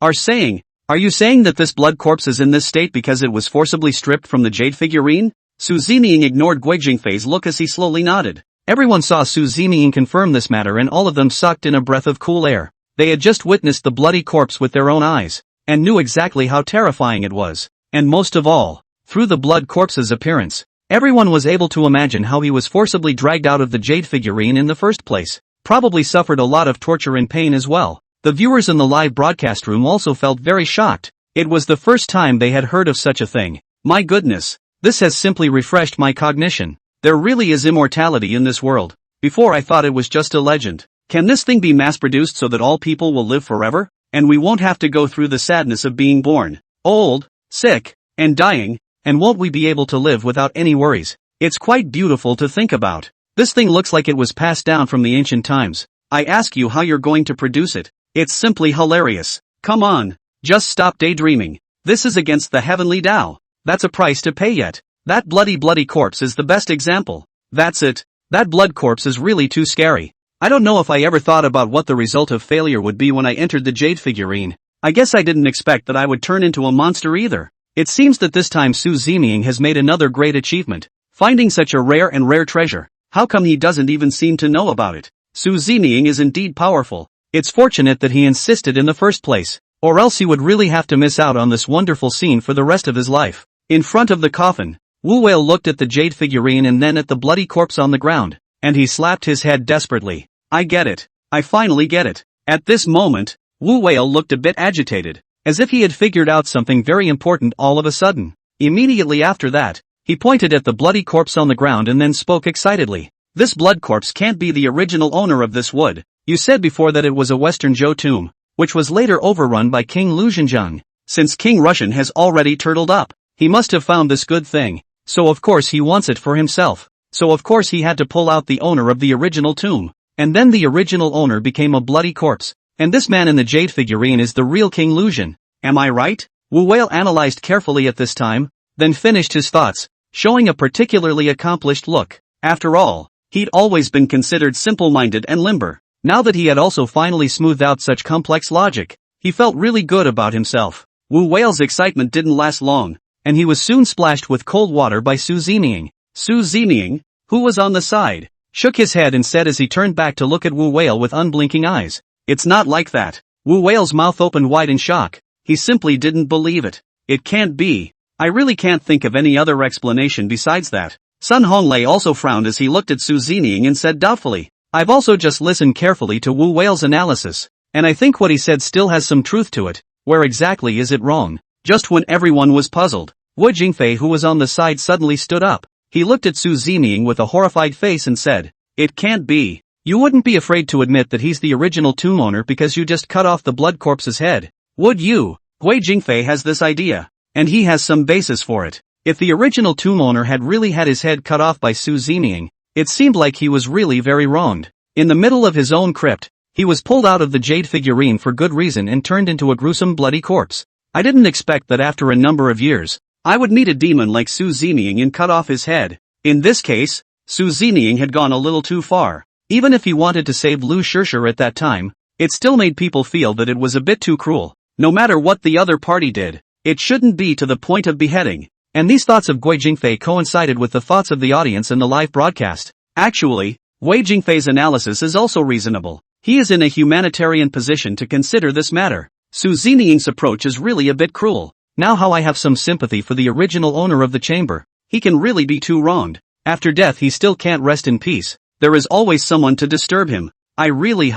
Are you saying that this blood corpse is in this state because it was forcibly stripped from the jade figurine?" Su Zining ignored Guo Jingfei's look as he slowly nodded. Everyone saw Su Zining confirm this matter and all of them sucked in a breath of cool air. They had just witnessed the bloody corpse with their own eyes, and knew exactly how terrifying it was. And most of all, through the blood corpse's appearance, everyone was able to imagine how he was forcibly dragged out of the jade figurine in the first place. Probably suffered a lot of torture and pain as well. The viewers in the live broadcast room also felt very shocked. It was the first time they had heard of such a thing. My goodness, this has simply refreshed my cognition. There really is immortality in this world. Before I thought it was just a legend. Can this thing be mass-produced so that all people will live forever? And we won't have to go through the sadness of being born, old, sick, and dying, and won't we be able to live without any worries? It's quite beautiful to think about. This thing looks like it was passed down from the ancient times. I ask you how you're going to produce it. It's simply hilarious. Come on, just stop daydreaming. This is against the heavenly Tao. That's a price to pay yet. That bloody corpse is the best example. That's it. That blood corpse is really too scary. I don't know if I ever thought about what the result of failure would be when I entered the jade figurine. I guess I didn't expect that I would turn into a monster either. It seems that this time Su Zeming has made another great achievement, finding such a rare treasure. How come he doesn't even seem to know about it? Su Zeming is indeed powerful. It's fortunate that he insisted in the first place, or else he would really have to miss out on this wonderful scene for the rest of his life. In front of the coffin, Wu Whale looked at the jade figurine and then at the bloody corpse on the ground, and he slapped his head desperately. I get it. I finally get it. At this moment, Wu Whale looked a bit agitated, as if he had figured out something very important all of a sudden. Immediately after that, he pointed at the bloody corpse on the ground and then spoke excitedly. This blood corpse can't be the original owner of this wood. You said before that it was a Western Zhou tomb, which was later overrun by King Lu Zhenjiang. Since King Russian has already turtled up, he must have found this good thing, so of course he wants it for himself. So of course he had to pull out the owner of the original tomb. And then the original owner became a bloody corpse. And this man in the jade figurine is the real King Lu Zhen. Am I right? Wu Whale analyzed carefully at this time, then finished his thoughts, showing a particularly accomplished look. After all, he'd always been considered simple-minded and limber. Now that he had also finally smoothed out such complex logic, he felt really good about himself. Wu Whale's excitement didn't last long, and he was soon splashed with cold water by Su Zeming. Su Zeming, who was on the side, shook his head and said as he turned back to look at Wu Whale with unblinking eyes. It's not like that. Wu Whale's mouth opened wide in shock. He simply didn't believe it. It can't be. I really can't think of any other explanation besides that. Sun Honglei also frowned as he looked at Su Zeming and said doubtfully, I've also just listened carefully to Wu Whale's analysis, and I think what he said still has some truth to it. Where exactly is it wrong? Just when everyone was puzzled, Guo Jingfei, who was on the side, suddenly stood up. He looked at Su Zeming with a horrified face and said, It can't be. You wouldn't be afraid to admit that he's the original tomb owner because you just cut off the blood corpse's head, would you? Guo Jingfei has this idea, and he has some basis for it. If the original tomb owner had really had his head cut off by Su Zeming, it seemed like he was really very wronged. In the middle of his own crypt, he was pulled out of the jade figurine for good reason and turned into a gruesome bloody corpse. I didn't expect that after a number of years, I would meet a demon like Su Zeming and cut off his head. In this case, Su Zeming had gone a little too far. Even if he wanted to save Lu Shishir at that time, it still made people feel that it was a bit too cruel. No matter what the other party did, it shouldn't be to the point of beheading. And these thoughts of Guo Jingfei coincided with the thoughts of the audience in the live broadcast. Actually, Guo Jingfei's analysis is also reasonable. He is in a humanitarian position to consider this matter. Su Zeming's approach is really a bit cruel. Now how I have some sympathy for the original owner of the chamber. He can really be too wronged. After death he still can't rest in peace. There is always someone to disturb him. I really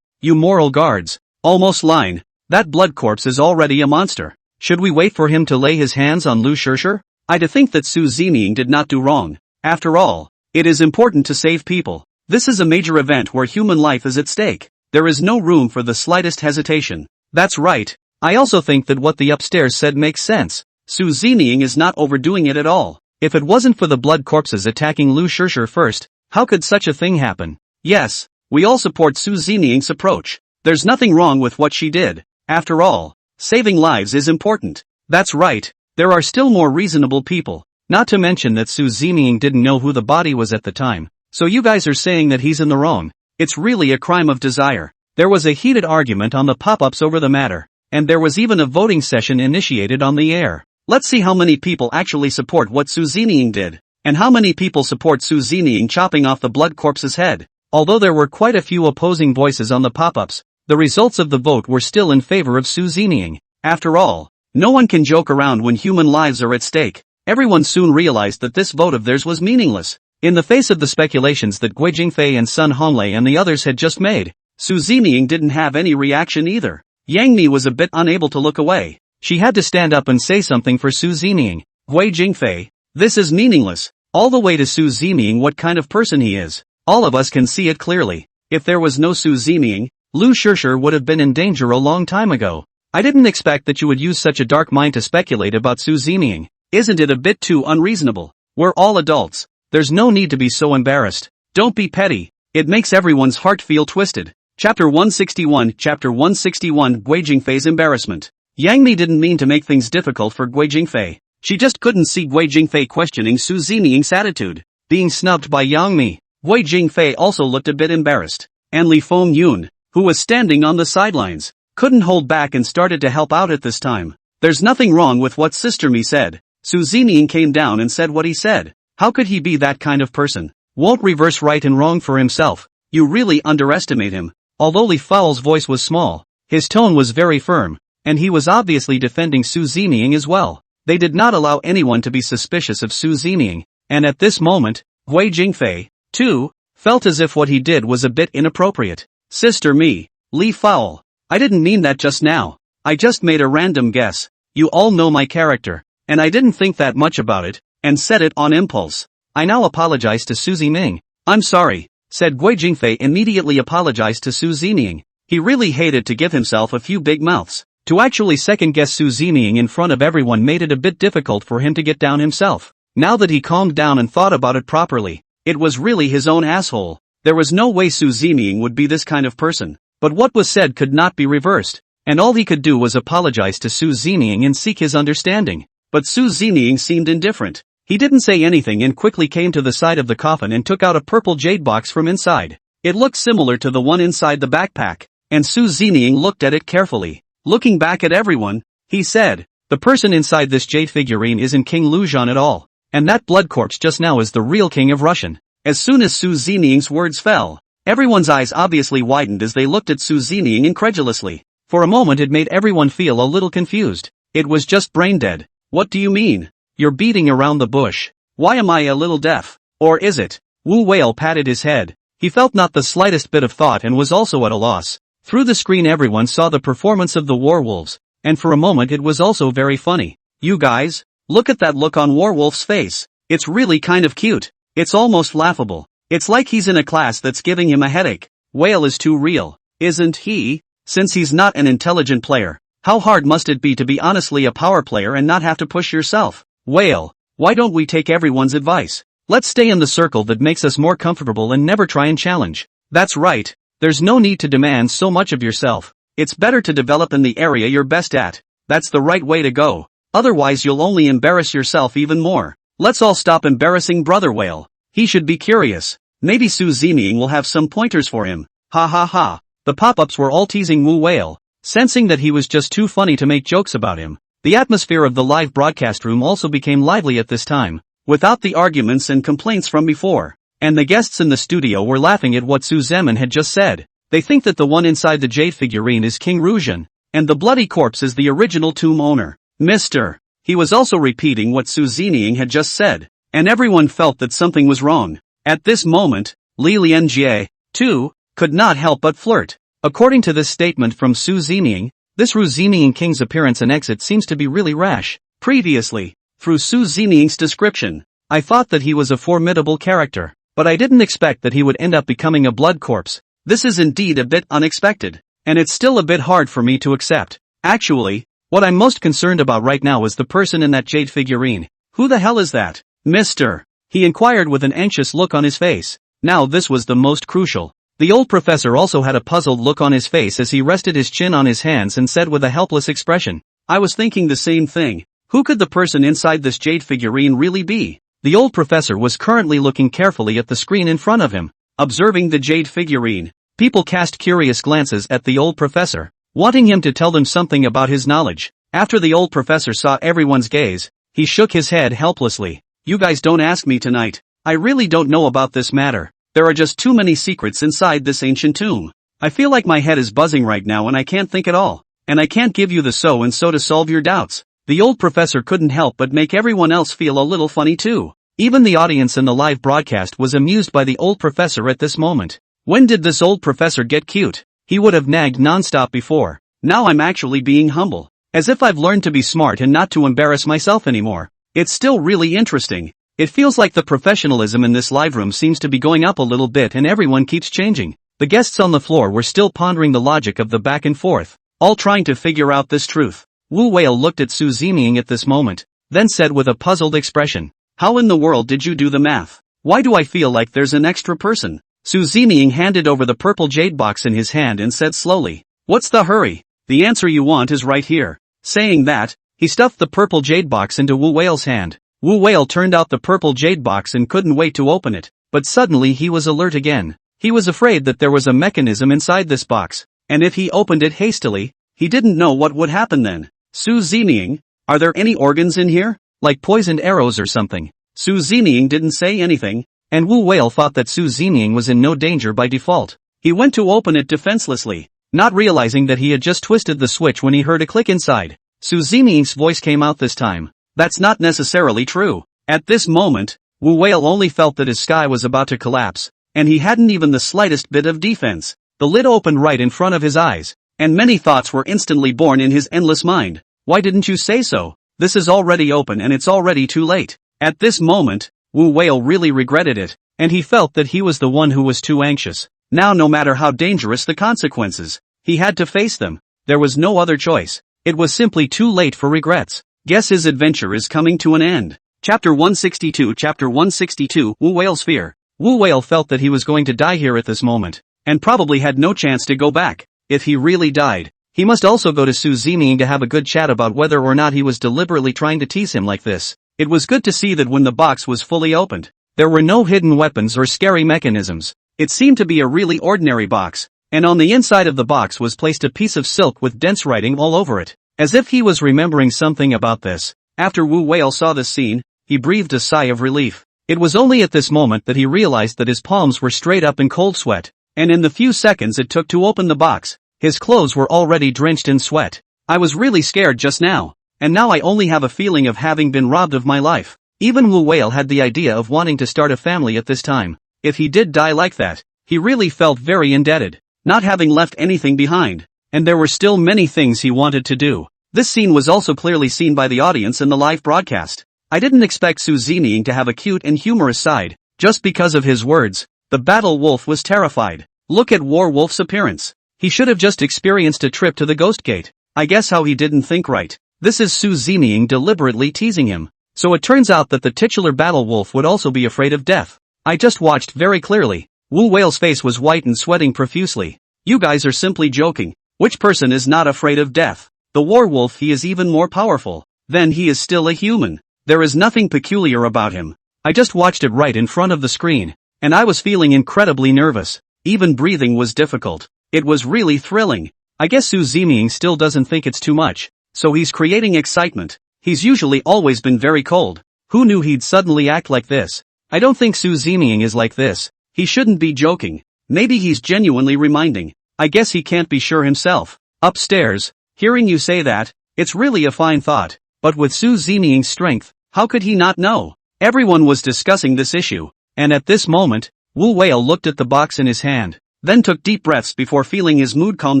you moral guards. Almost line. That blood corpse is already a monster. Should we wait for him to lay his hands on Lu Shishir? I think that Su Zeming did not do wrong. After all, it is important to save people. This is a major event where human life is at stake. There is no room for the slightest hesitation. That's right. I also think that what the upstairs said makes sense. Su Zeming is not overdoing it at all. If it wasn't for the blood corpses attacking Lu Shishir first, how could such a thing happen? Yes, we all support Su Zeming's approach. There's nothing wrong with what she did. After all, saving lives is important. That's right. There are still more reasonable people. Not to mention that Su Zeming didn't know who the body was at the time. So you guys are saying that he's in the wrong. It's really a crime of desire. There was a heated argument on the pop-ups over the matter, and there was even a voting session initiated on the air. Let's see how many people actually support what Su Zeming did, and how many people support Su Zeming chopping off the blood corpse's head. Although there were quite a few opposing voices on the pop-ups, the results of the vote were still in favor of Su Zeming. After all, no one can joke around when human lives are at stake. Everyone soon realized that this vote of theirs was meaningless. In the face of the speculations that Guo Jingfei and Sun Honglei and the others had just made, Su Zeming didn't have any reaction either. Yang Mi was a bit unable to look away. She had to stand up and say something for Su Zeming. Guo Jingfei, this is meaningless. All the way to Su Zeming, what kind of person he is. All of us can see it clearly. If there was no Su Zeming, Lu Shishir would have been in danger a long time ago. I didn't expect that you would use such a dark mind to speculate about Su Zeming. Isn't it a bit too unreasonable? We're all adults. There's no need to be so embarrassed. Don't be petty. It makes everyone's heart feel twisted. Chapter 161 Guo Jingfei's embarrassment. Yang Mi didn't mean to make things difficult for Guo Jingfei. She just couldn't see Guo Jingfei questioning Su Zeming's attitude. Being snubbed by Yang Mi, Guo Jingfei also looked a bit embarrassed. And Li Feng Yun, who was standing on the sidelines, couldn't hold back and started to help out at this time. There's nothing wrong with what Sister Mi said. Su Zeming came down and said what he said. How could he be that kind of person? Won't reverse right and wrong for himself. You really underestimate him. Although Li Fao's voice was small, his tone was very firm, and he was obviously defending Su Zeming as well. They did not allow anyone to be suspicious of Su Zeming, and at this moment, Guo Jingfei, too, felt as if what he did was a bit inappropriate. Sister me, Li Fowl. I didn't mean that just now. I just made a random guess. You all know my character, and I didn't think that much about it, and said it on impulse. I now apologize to Su Zeming. I'm sorry, said Guo Jingfei, immediately apologized to Su Zeming. He really hated to give himself a few big mouths. To actually second-guess Su Zeming in front of everyone made it a bit difficult for him to get down himself. Now that he calmed down and thought about it properly, it was really his own asshole. There was no way Su Zeming would be this kind of person. But what was said could not be reversed, and all he could do was apologize to Su Zeming and seek his understanding. But Su Zeming seemed indifferent. He didn't say anything and quickly came to the side of the coffin and took out a purple jade box from inside. It looked similar to the one inside the backpack, and Su Zeming looked at it carefully. Looking back at everyone, he said, "The person inside this jade figurine isn't King Luzhan at all, and that blood corpse just now is the real king of Russian." As soon as Su Zeming's words fell, everyone's eyes obviously widened as they looked at Su Zeming incredulously. For a moment it made everyone feel a little confused. It was just brain dead. What do you mean? You're beating around the bush. Why am I a little deaf? Or is it? Wu Whale patted his head. He felt not the slightest bit of thought and was also at a loss. Through the screen everyone saw the performance of the Warwolves, and for a moment it was also very funny. You guys, look at that look on Warwolf's face. It's really kind of cute. It's almost laughable. It's like he's in a class that's giving him a headache. Whale is too real, isn't he? Since he's not an intelligent player, how hard must it be to be honestly a power player and not have to push yourself? Whale, why don't we take everyone's advice? Let's stay in the circle that makes us more comfortable and never try and challenge. That's right. There's no need to demand so much of yourself. It's better to develop in the area you're best at. That's the right way to go. Otherwise you'll only embarrass yourself even more. Let's all stop embarrassing Brother Whale. He should be curious. Maybe Su Zeming will have some pointers for him. Ha ha ha. The pop-ups were all teasing Wu Whale, sensing that he was just too funny to make jokes about him. The atmosphere of the live broadcast room also became lively at this time, without the arguments and complaints from before. And the guests in the studio were laughing at what Su Zeming had just said. They think that the one inside the jade figurine is King Ruzhan, and the bloody corpse is the original tomb owner. Mr. He was also repeating what Su Zeming had just said, and everyone felt that something was wrong. At this moment, Li Lianjie, too, could not help but flirt. According to this statement from Su Zeming, this Ru Zeming King's appearance and exit seems to be really rash. Previously, through Su Zeming's description, I thought that he was a formidable character, but I didn't expect that he would end up becoming a blood corpse. This is indeed a bit unexpected, and it's still a bit hard for me to accept. Actually, what I'm most concerned about right now is the person in that jade figurine. Who the hell is that? Mr. He inquired with an anxious look on his face. Now this was the most crucial. The old professor also had a puzzled look on his face as he rested his chin on his hands and said with a helpless expression, "I was thinking the same thing. Who could the person inside this jade figurine really be?" The old professor was currently looking carefully at the screen in front of him, observing the jade figurine. People cast curious glances at the old professor, wanting him to tell them something about his knowledge. After the old professor saw everyone's gaze, he shook his head helplessly. "You guys don't ask me tonight. I really don't know about this matter. There are just too many secrets inside this ancient tomb. I feel like my head is buzzing right now and I can't think at all. And I can't give you the so and so to solve your doubts." The old professor couldn't help but make everyone else feel a little funny too. Even the audience in the live broadcast was amused by the old professor at this moment. When did this old professor get cute? He would have nagged non-stop before. Now I'm actually being humble. As if I've learned to be smart and not to embarrass myself anymore. It's still really interesting. It feels like the professionalism in this live room seems to be going up a little bit and everyone keeps changing. The guests on the floor were still pondering the logic of the back and forth, all trying to figure out this truth. Wu Whale looked at Su Zeming at this moment, then said with a puzzled expression, "How in the world did you do the math? Why do I feel like there's an extra person?" Su Zeming handed over the purple jade box in his hand and said slowly, "What's the hurry? The answer you want is right here." Saying that, he stuffed the purple jade box into Wu Whale's hand. Wu Whale turned out the purple jade box and couldn't wait to open it, but suddenly he was alert again. He was afraid that there was a mechanism inside this box, and if he opened it hastily, he didn't know what would happen then. "Su Zeming, are there any organs in here? Like poisoned arrows or something?" Su Zeming didn't say anything, and Wu Whale thought that Su Zeming was in no danger by default. He went to open it defenselessly, not realizing that he had just twisted the switch when he heard a click inside. Su Zeming's voice came out this time. That's not necessarily true. At this moment, Wu Whale only felt that his sky was about to collapse, and he hadn't even the slightest bit of defense. The lid opened right in front of his eyes, and many thoughts were instantly born in his endless mind. Why didn't you say so? This is already open and it's already too late. At this moment, Wu Whale really regretted it, and he felt that he was the one who was too anxious. Now no matter how dangerous the consequences, he had to face them. There was no other choice. It was simply too late for regrets. Guess his adventure is coming to an end. Chapter 162 Chapter 162 Wu Whale's Fear. Wu Whale felt that he was going to die here at this moment, and probably had no chance to go back. If he really died, he must also go to Su Zeming to have a good chat about whether or not he was deliberately trying to tease him like this. It was good to see that when the box was fully opened, there were no hidden weapons or scary mechanisms. It seemed to be a really ordinary box, and on the inside of the box was placed a piece of silk with dense writing all over it. As if he was remembering something about this, after Wu Whale saw this scene, he breathed a sigh of relief. It was only at this moment that he realized that his palms were straight up in cold sweat, and in the few seconds it took to open the box, his clothes were already drenched in sweat. I was really scared just now, and now I only have a feeling of having been robbed of my life. Even Wu Whale had the idea of wanting to start a family at this time. If he did die like that, he really felt very indebted, not having left anything behind, and there were still many things he wanted to do. This scene was also clearly seen by the audience in the live broadcast. I didn't expect Su Zeming to have a cute and humorous side, just because of his words. The battle wolf was terrified. Look at War Wolf's appearance. He should have just experienced a trip to the Ghost Gate. I guess how he didn't think right. This is Su Zeming deliberately teasing him. So it turns out that the titular battle wolf would also be afraid of death. I just watched very clearly. Wu Whale's face was white and sweating profusely. You guys are simply joking. Which person is not afraid of death? The war wolf, he is even more powerful. Then he is still a human. There is nothing peculiar about him. I just watched it right in front of the screen, and I was feeling incredibly nervous. Even breathing was difficult. It was really thrilling. I guess Su Zeming still doesn't think it's too much, so he's creating excitement. He's usually always been very cold. Who knew he'd suddenly act like this? I don't think Su Zeming is like this. He shouldn't be joking. Maybe he's genuinely reminding. I guess he can't be sure himself. Upstairs, hearing you say that, it's really a fine thought. But with Su Zeming's strength, how could he not know? Everyone was discussing this issue, and at this moment, Wu Whale looked at the box in his hand, then took deep breaths before feeling his mood calm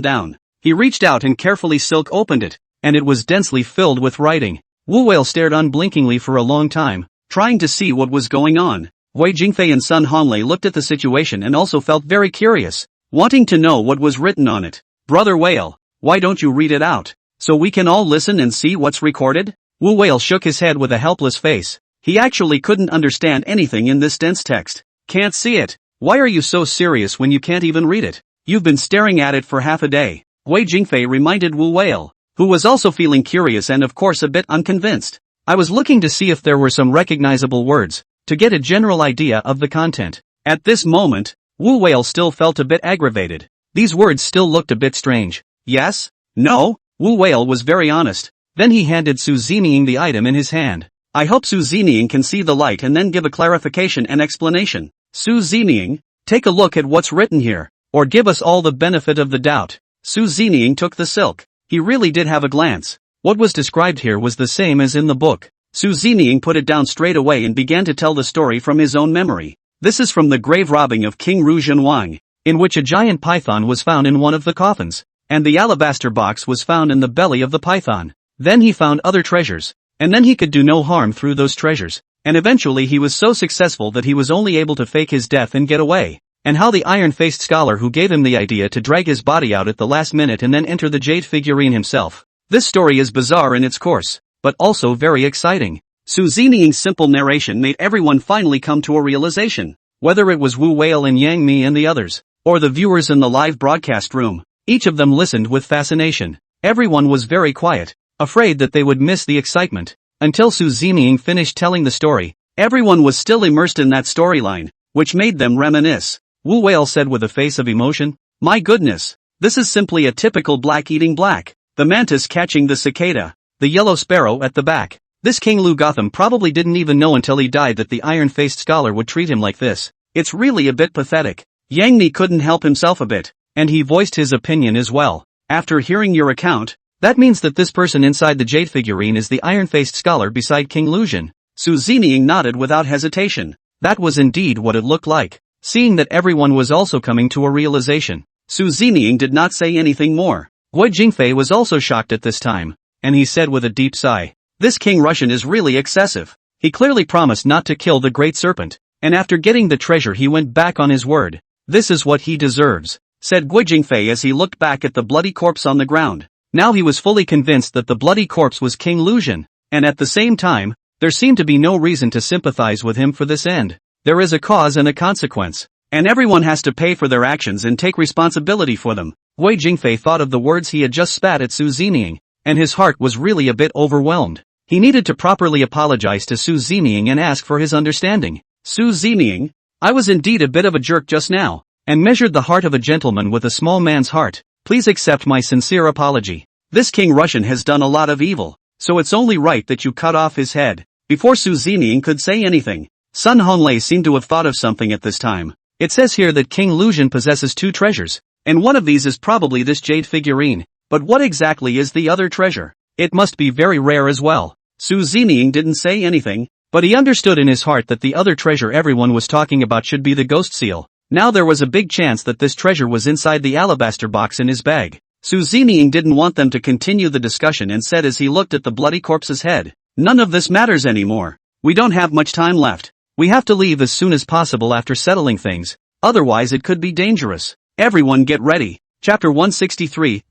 down. He reached out and carefully silk opened it, and it was densely filled with writing. Wu Whale stared unblinkingly for a long time, trying to see what was going on. Guo Jingfei and Sun Honglei looked at the situation and also felt very curious, wanting to know what was written on it. Brother Whale, why don't you read it out, so we can all listen and see what's recorded? Wu Whale shook his head with a helpless face. He actually couldn't understand anything in this dense text. Can't see it. Why are you so serious when you can't even read it? You've been staring at it for half a day. Guo Jingfei reminded Wu Whale, who was also feeling curious and of course a bit unconvinced. I was looking to see if there were some recognizable words, to get a general idea of the content. At this moment, Wu Whale still felt a bit aggravated. These words still looked a bit strange. Yes? No? Wu Whale was very honest. Then he handed Su Zeming the item in his hand. I hope Su Zeming can see the light and then give a clarification and explanation. Su Zeming, take a look at what's written here, or give us all the benefit of the doubt. Su Zeming took the silk. He really did have a glance. What was described here was the same as in the book. Su Zeming put it down straight away and began to tell the story from his own memory. This is from the grave robbing of King Ru Zhenwang, in which a giant python was found in one of the coffins, and the alabaster box was found in the belly of the python. Then he found other treasures, and then he could do no harm through those treasures, and eventually he was so successful that he was only able to fake his death and get away. And how the iron-faced scholar who gave him the idea to drag his body out at the last minute and then enter the jade figurine himself. This story is bizarre in its course, but also very exciting. Su Zeming's simple narration made everyone finally come to a realization. Whether it was Wu Whale and Yang Mi and the others, or the viewers in the live broadcast room, each of them listened with fascination. Everyone was very quiet, afraid that they would miss the excitement. Until Su Zeming finished telling the story, everyone was still immersed in that storyline, which made them reminisce. Wu Whale said with a face of emotion, "My goodness, this is simply a typical black eating black. The mantis catching the cicada, the yellow sparrow at the back. This King Lu Gotham probably didn't even know until he died that the iron-faced scholar would treat him like this. It's really a bit pathetic." Yang Mi couldn't help himself a bit, and he voiced his opinion as well. After hearing your account, That means that this person inside the jade figurine is the iron-faced scholar beside King Lucian. Su Zining nodded without hesitation. That was indeed what it looked like. Seeing that everyone was also coming to a realization, Su Zining did not say anything more. Guo Jingfei was also shocked at this time, and he said with a deep sigh, "This King Russian is really excessive. He clearly promised not to kill the great serpent, and after getting the treasure he went back on his word. This is what he deserves," said Guo Jingfei as he looked back at the bloody corpse on the ground. Now he was fully convinced that the bloody corpse was King Lucian, and at the same time, there seemed to be no reason to sympathize with him for this end. There is a cause and a consequence, and everyone has to pay for their actions and take responsibility for them. Guo Jingfei thought of the words he had just spat at Su Zining, and his heart was really a bit overwhelmed. He needed to properly apologize to Su Zining and ask for his understanding. "Su Zining, I was indeed a bit of a jerk just now, and measured the heart of a gentleman with a small man's heart. Please accept my sincere apology. This King Russian has done a lot of evil, so it's only right that you cut off his head." Before Su Zining could say anything, Sun Honglei seemed to have thought of something at this time. It says here that King Lucian possesses 2 treasures, and one of these is probably this jade figurine. But what exactly is the other treasure? It must be very rare as well. Su Zining didn't say anything, but he understood in his heart that the other treasure everyone was talking about should be the ghost seal. Now there was a big chance that this treasure was inside the alabaster box in his bag. Su Zining didn't want them to continue the discussion and said as he looked at the bloody corpse's head, "None of this matters anymore. We don't have much time left. We have to leave as soon as possible after settling things, otherwise it could be dangerous. Everyone get ready." Chapter 163,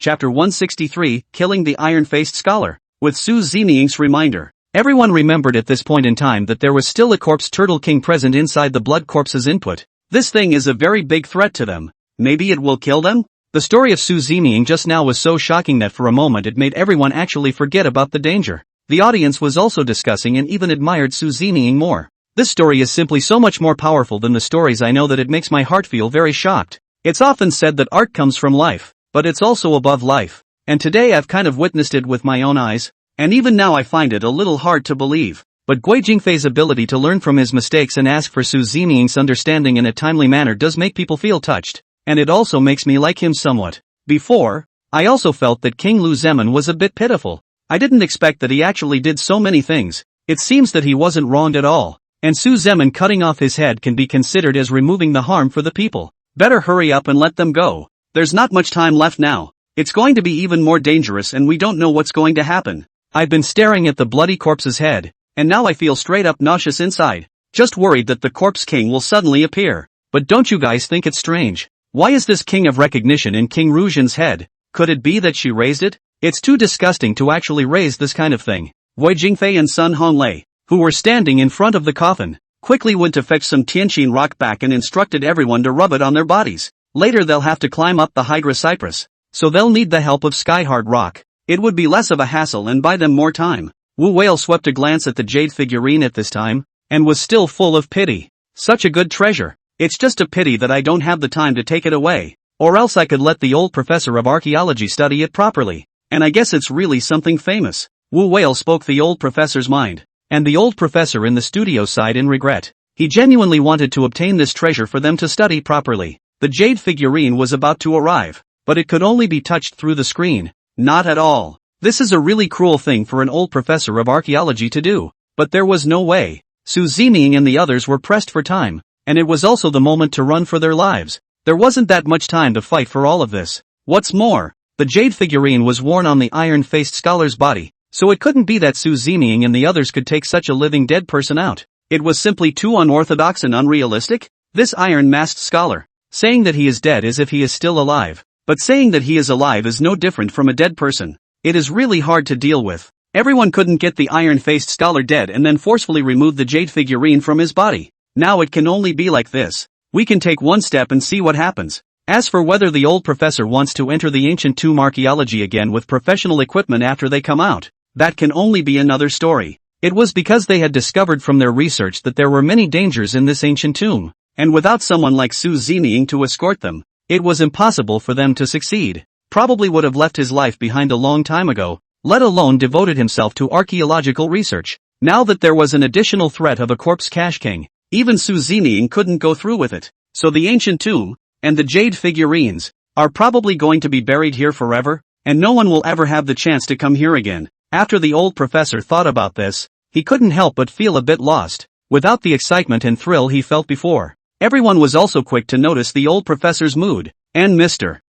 Killing the Iron-Faced Scholar. With Su Zining's reminder, everyone remembered at this point in time that there was still a corpse turtle king present inside the blood corpse's input. This thing is a very big threat to them. Maybe it will kill them? The story of Su Zining just now was so shocking that for a moment it made everyone actually forget about the danger. The audience was also discussing and even admired Su Zining more. This story is simply so much more powerful than the stories I know that it makes my heart feel very shocked. It's often said that art comes from life, but it's also above life. And today I've kind of witnessed it with my own eyes, and even now I find it a little hard to believe. But Guo Jingfei's ability to learn from his mistakes and ask for Su Zining's understanding in a timely manner does make people feel touched, and it also makes me like him somewhat. Before, I also felt that King Lu Zemin was a bit pitiful. I didn't expect that he actually did so many things. It seems that he wasn't wronged at all, and Su Zemin cutting off his head can be considered as removing the harm for the people. Better hurry up and let them go. There's not much time left now. It's going to be even more dangerous and we don't know what's going to happen. I've been staring at the bloody corpse's head, and now I feel straight up nauseous inside. Just worried that the corpse king will suddenly appear. But don't you guys think it's strange? Why is this king of recognition in King Ruxian's head? Could it be that she raised it? It's too disgusting to actually raise this kind of thing. Guo Jingfei and Sun Honglei, who were standing in front of the coffin, quickly went to fetch some Tianqin rock back and instructed everyone to rub it on their bodies. Later they'll have to climb up the Hydra Cypress, so they'll need the help of Skyhard Rock. It would be less of a hassle and buy them more time. Wu Whale swept a glance at the jade figurine at this time, and was still full of pity. Such a good treasure. It's just a pity that I don't have the time to take it away, or else I could let the old professor of archaeology study it properly. And I guess it's really something famous. Wu Whale spoke the old professor's mind, and the old professor in the studio sighed in regret. He genuinely wanted to obtain this treasure for them to study properly. The jade figurine was about to arrive, but it could only be touched through the screen. Not at all. This is a really cruel thing for an old professor of archaeology to do, but there was no way. Su Zining and the others were pressed for time, and it was also the moment to run for their lives. There wasn't that much time to fight for all of this. What's more, the jade figurine was worn on the iron-faced scholar's body, so it couldn't be that Su Zining and the others could take such a living dead person out. It was simply too unorthodox and unrealistic. This iron-masked scholar, saying that he is dead as if he is still alive, but saying that he is alive is no different from a dead person. It is really hard to deal with. Everyone couldn't get the iron-faced scholar dead and then forcefully remove the jade figurine from his body. Now it can only be like this. We can take one step and see what happens. As for whether the old professor wants to enter the ancient tomb archaeology again with professional equipment after they come out, that can only be another story. It was because they had discovered from their research that there were many dangers in this ancient tomb, and without someone like Su Zining to escort them, it was impossible for them to succeed. Probably would have left his life behind a long time ago, let alone devoted himself to archaeological research. Now that there was an additional threat of a corpse cache king, even Su Zining couldn't go through with it. So the ancient tomb, and the jade figurines, are probably going to be buried here forever, and no one will ever have the chance to come here again. After the old professor thought about this, he couldn't help but feel a bit lost, without the excitement and thrill he felt before. Everyone was also quick to notice the old professor's mood, and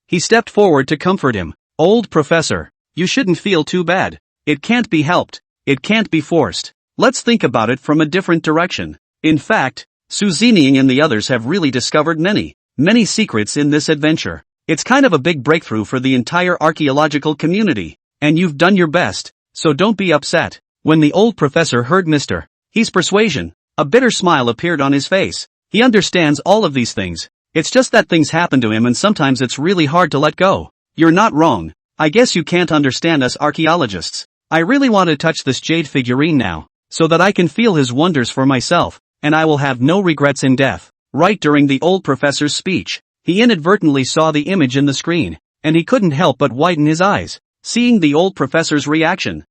he stepped forward to comfort him. Old professor, you shouldn't feel too bad. It can't be helped. It can't be forced. Let's think about it from a different direction. In fact, Zeming and the others have really discovered many secrets in this adventure. It's kind of a big breakthrough for the entire archaeological community, and you've done your best, so don't be upset. When the old professor heard His persuasion, a bitter smile appeared on his face. He understands all of these things. It's just that things happen to him and sometimes it's really hard to let go. You're not wrong. I guess you can't understand us archaeologists. I really want to touch this jade figurine now, so that I can feel his wonders for myself, and I will have no regrets in death. Right during the old professor's speech, he inadvertently saw the image in the screen, and he couldn't help but widen his eyes, seeing the old professor's reaction.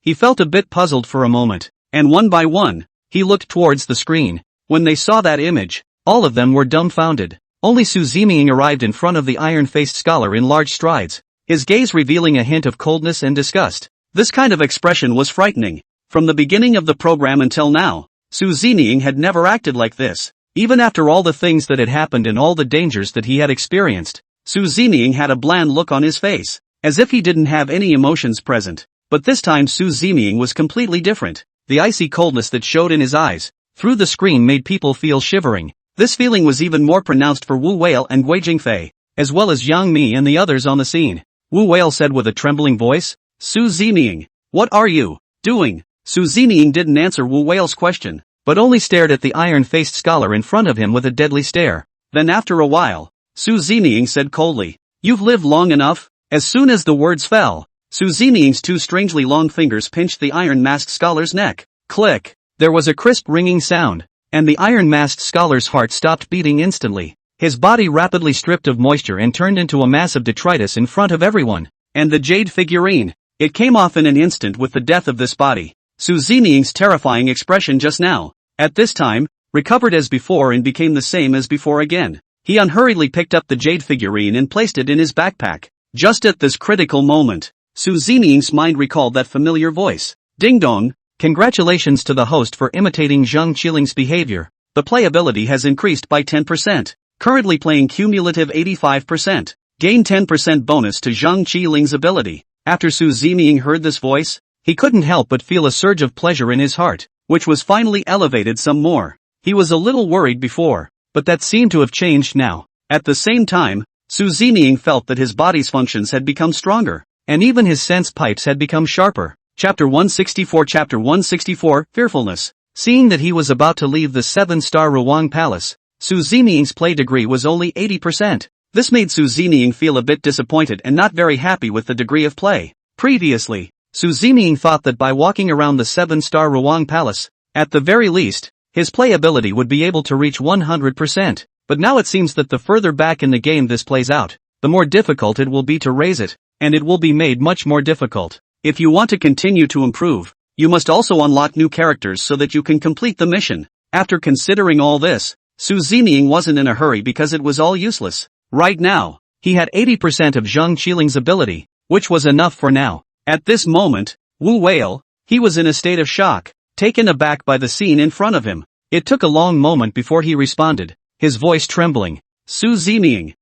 He felt a bit puzzled for a moment, and one by one, he looked towards the screen. When they saw that image, all of them were dumbfounded. Only Zeming arrived in front of the iron-faced scholar in large strides, his gaze revealing a hint of coldness and disgust. This kind of expression was frightening. From the beginning of the program until now, Zeming had never acted like this. Even after all the things that had happened and all the dangers that he had experienced, Zeming had a bland look on his face, as if he didn't have any emotions present. But this time Zeming was completely different. The icy coldness that showed in his eyes, through the screen made people feel shivering. This feeling was even more pronounced for Wu Whale and Guo Jingfei, as well as Yang Mi and the others on the scene. Wu Whale said with a trembling voice, Zeming, what are you doing? Zeming didn't answer Wu Whale's question, but only stared at the iron-faced scholar in front of him with a deadly stare. Then after a while, Zeming said coldly, you've lived long enough. As soon as the words fell, Zeming's two strangely long fingers pinched the iron-masked scholar's neck. Click! There was a crisp ringing sound, and the iron-masked scholar's heart stopped beating instantly. His body rapidly stripped of moisture and turned into a mass of detritus in front of everyone. And the jade figurine, it came off in an instant with the death of this body. Zeming's terrifying expression just now, at this time, recovered as before and became the same as before again. He unhurriedly picked up the jade figurine and placed it in his backpack. Just at this critical moment, Zeming's mind recalled that familiar voice. Ding dong! Congratulations to the host for imitating Zhang Qiling's behavior. The playability has increased by 10%. Currently playing cumulative 85%. Gain 10% bonus to Zhang Qiling's ability. After Zeming heard this voice, he couldn't help but feel a surge of pleasure in his heart, which was finally elevated some more. He was a little worried before, but that seemed to have changed now. At the same time, Zeming felt that his body's functions had become stronger, and even his sense pipes had become sharper. Chapter 164 Fearfulness. Seeing that he was about to leave the Seven-Star Ruang Palace, Zeming's play degree was only 80%. This made Zeming feel a bit disappointed and not very happy with the degree of play. Previously, Zeming thought that by walking around the Seven-Star Ruang Palace, at the very least, his play ability would be able to reach 100%. But now it seems that the further back in the game this plays out, the more difficult it will be to raise it, and it will be made much more difficult. If you want to continue to improve, you must also unlock new characters so that you can complete the mission. After considering all this, Zeming wasn't in a hurry because it was all useless. Right now, he had 80% of Zhang Qiling's ability, which was enough for now. At this moment, Wu Whale, he was in a state of shock, taken aback by the scene in front of him. It took a long moment before he responded, his voice trembling. Zeming,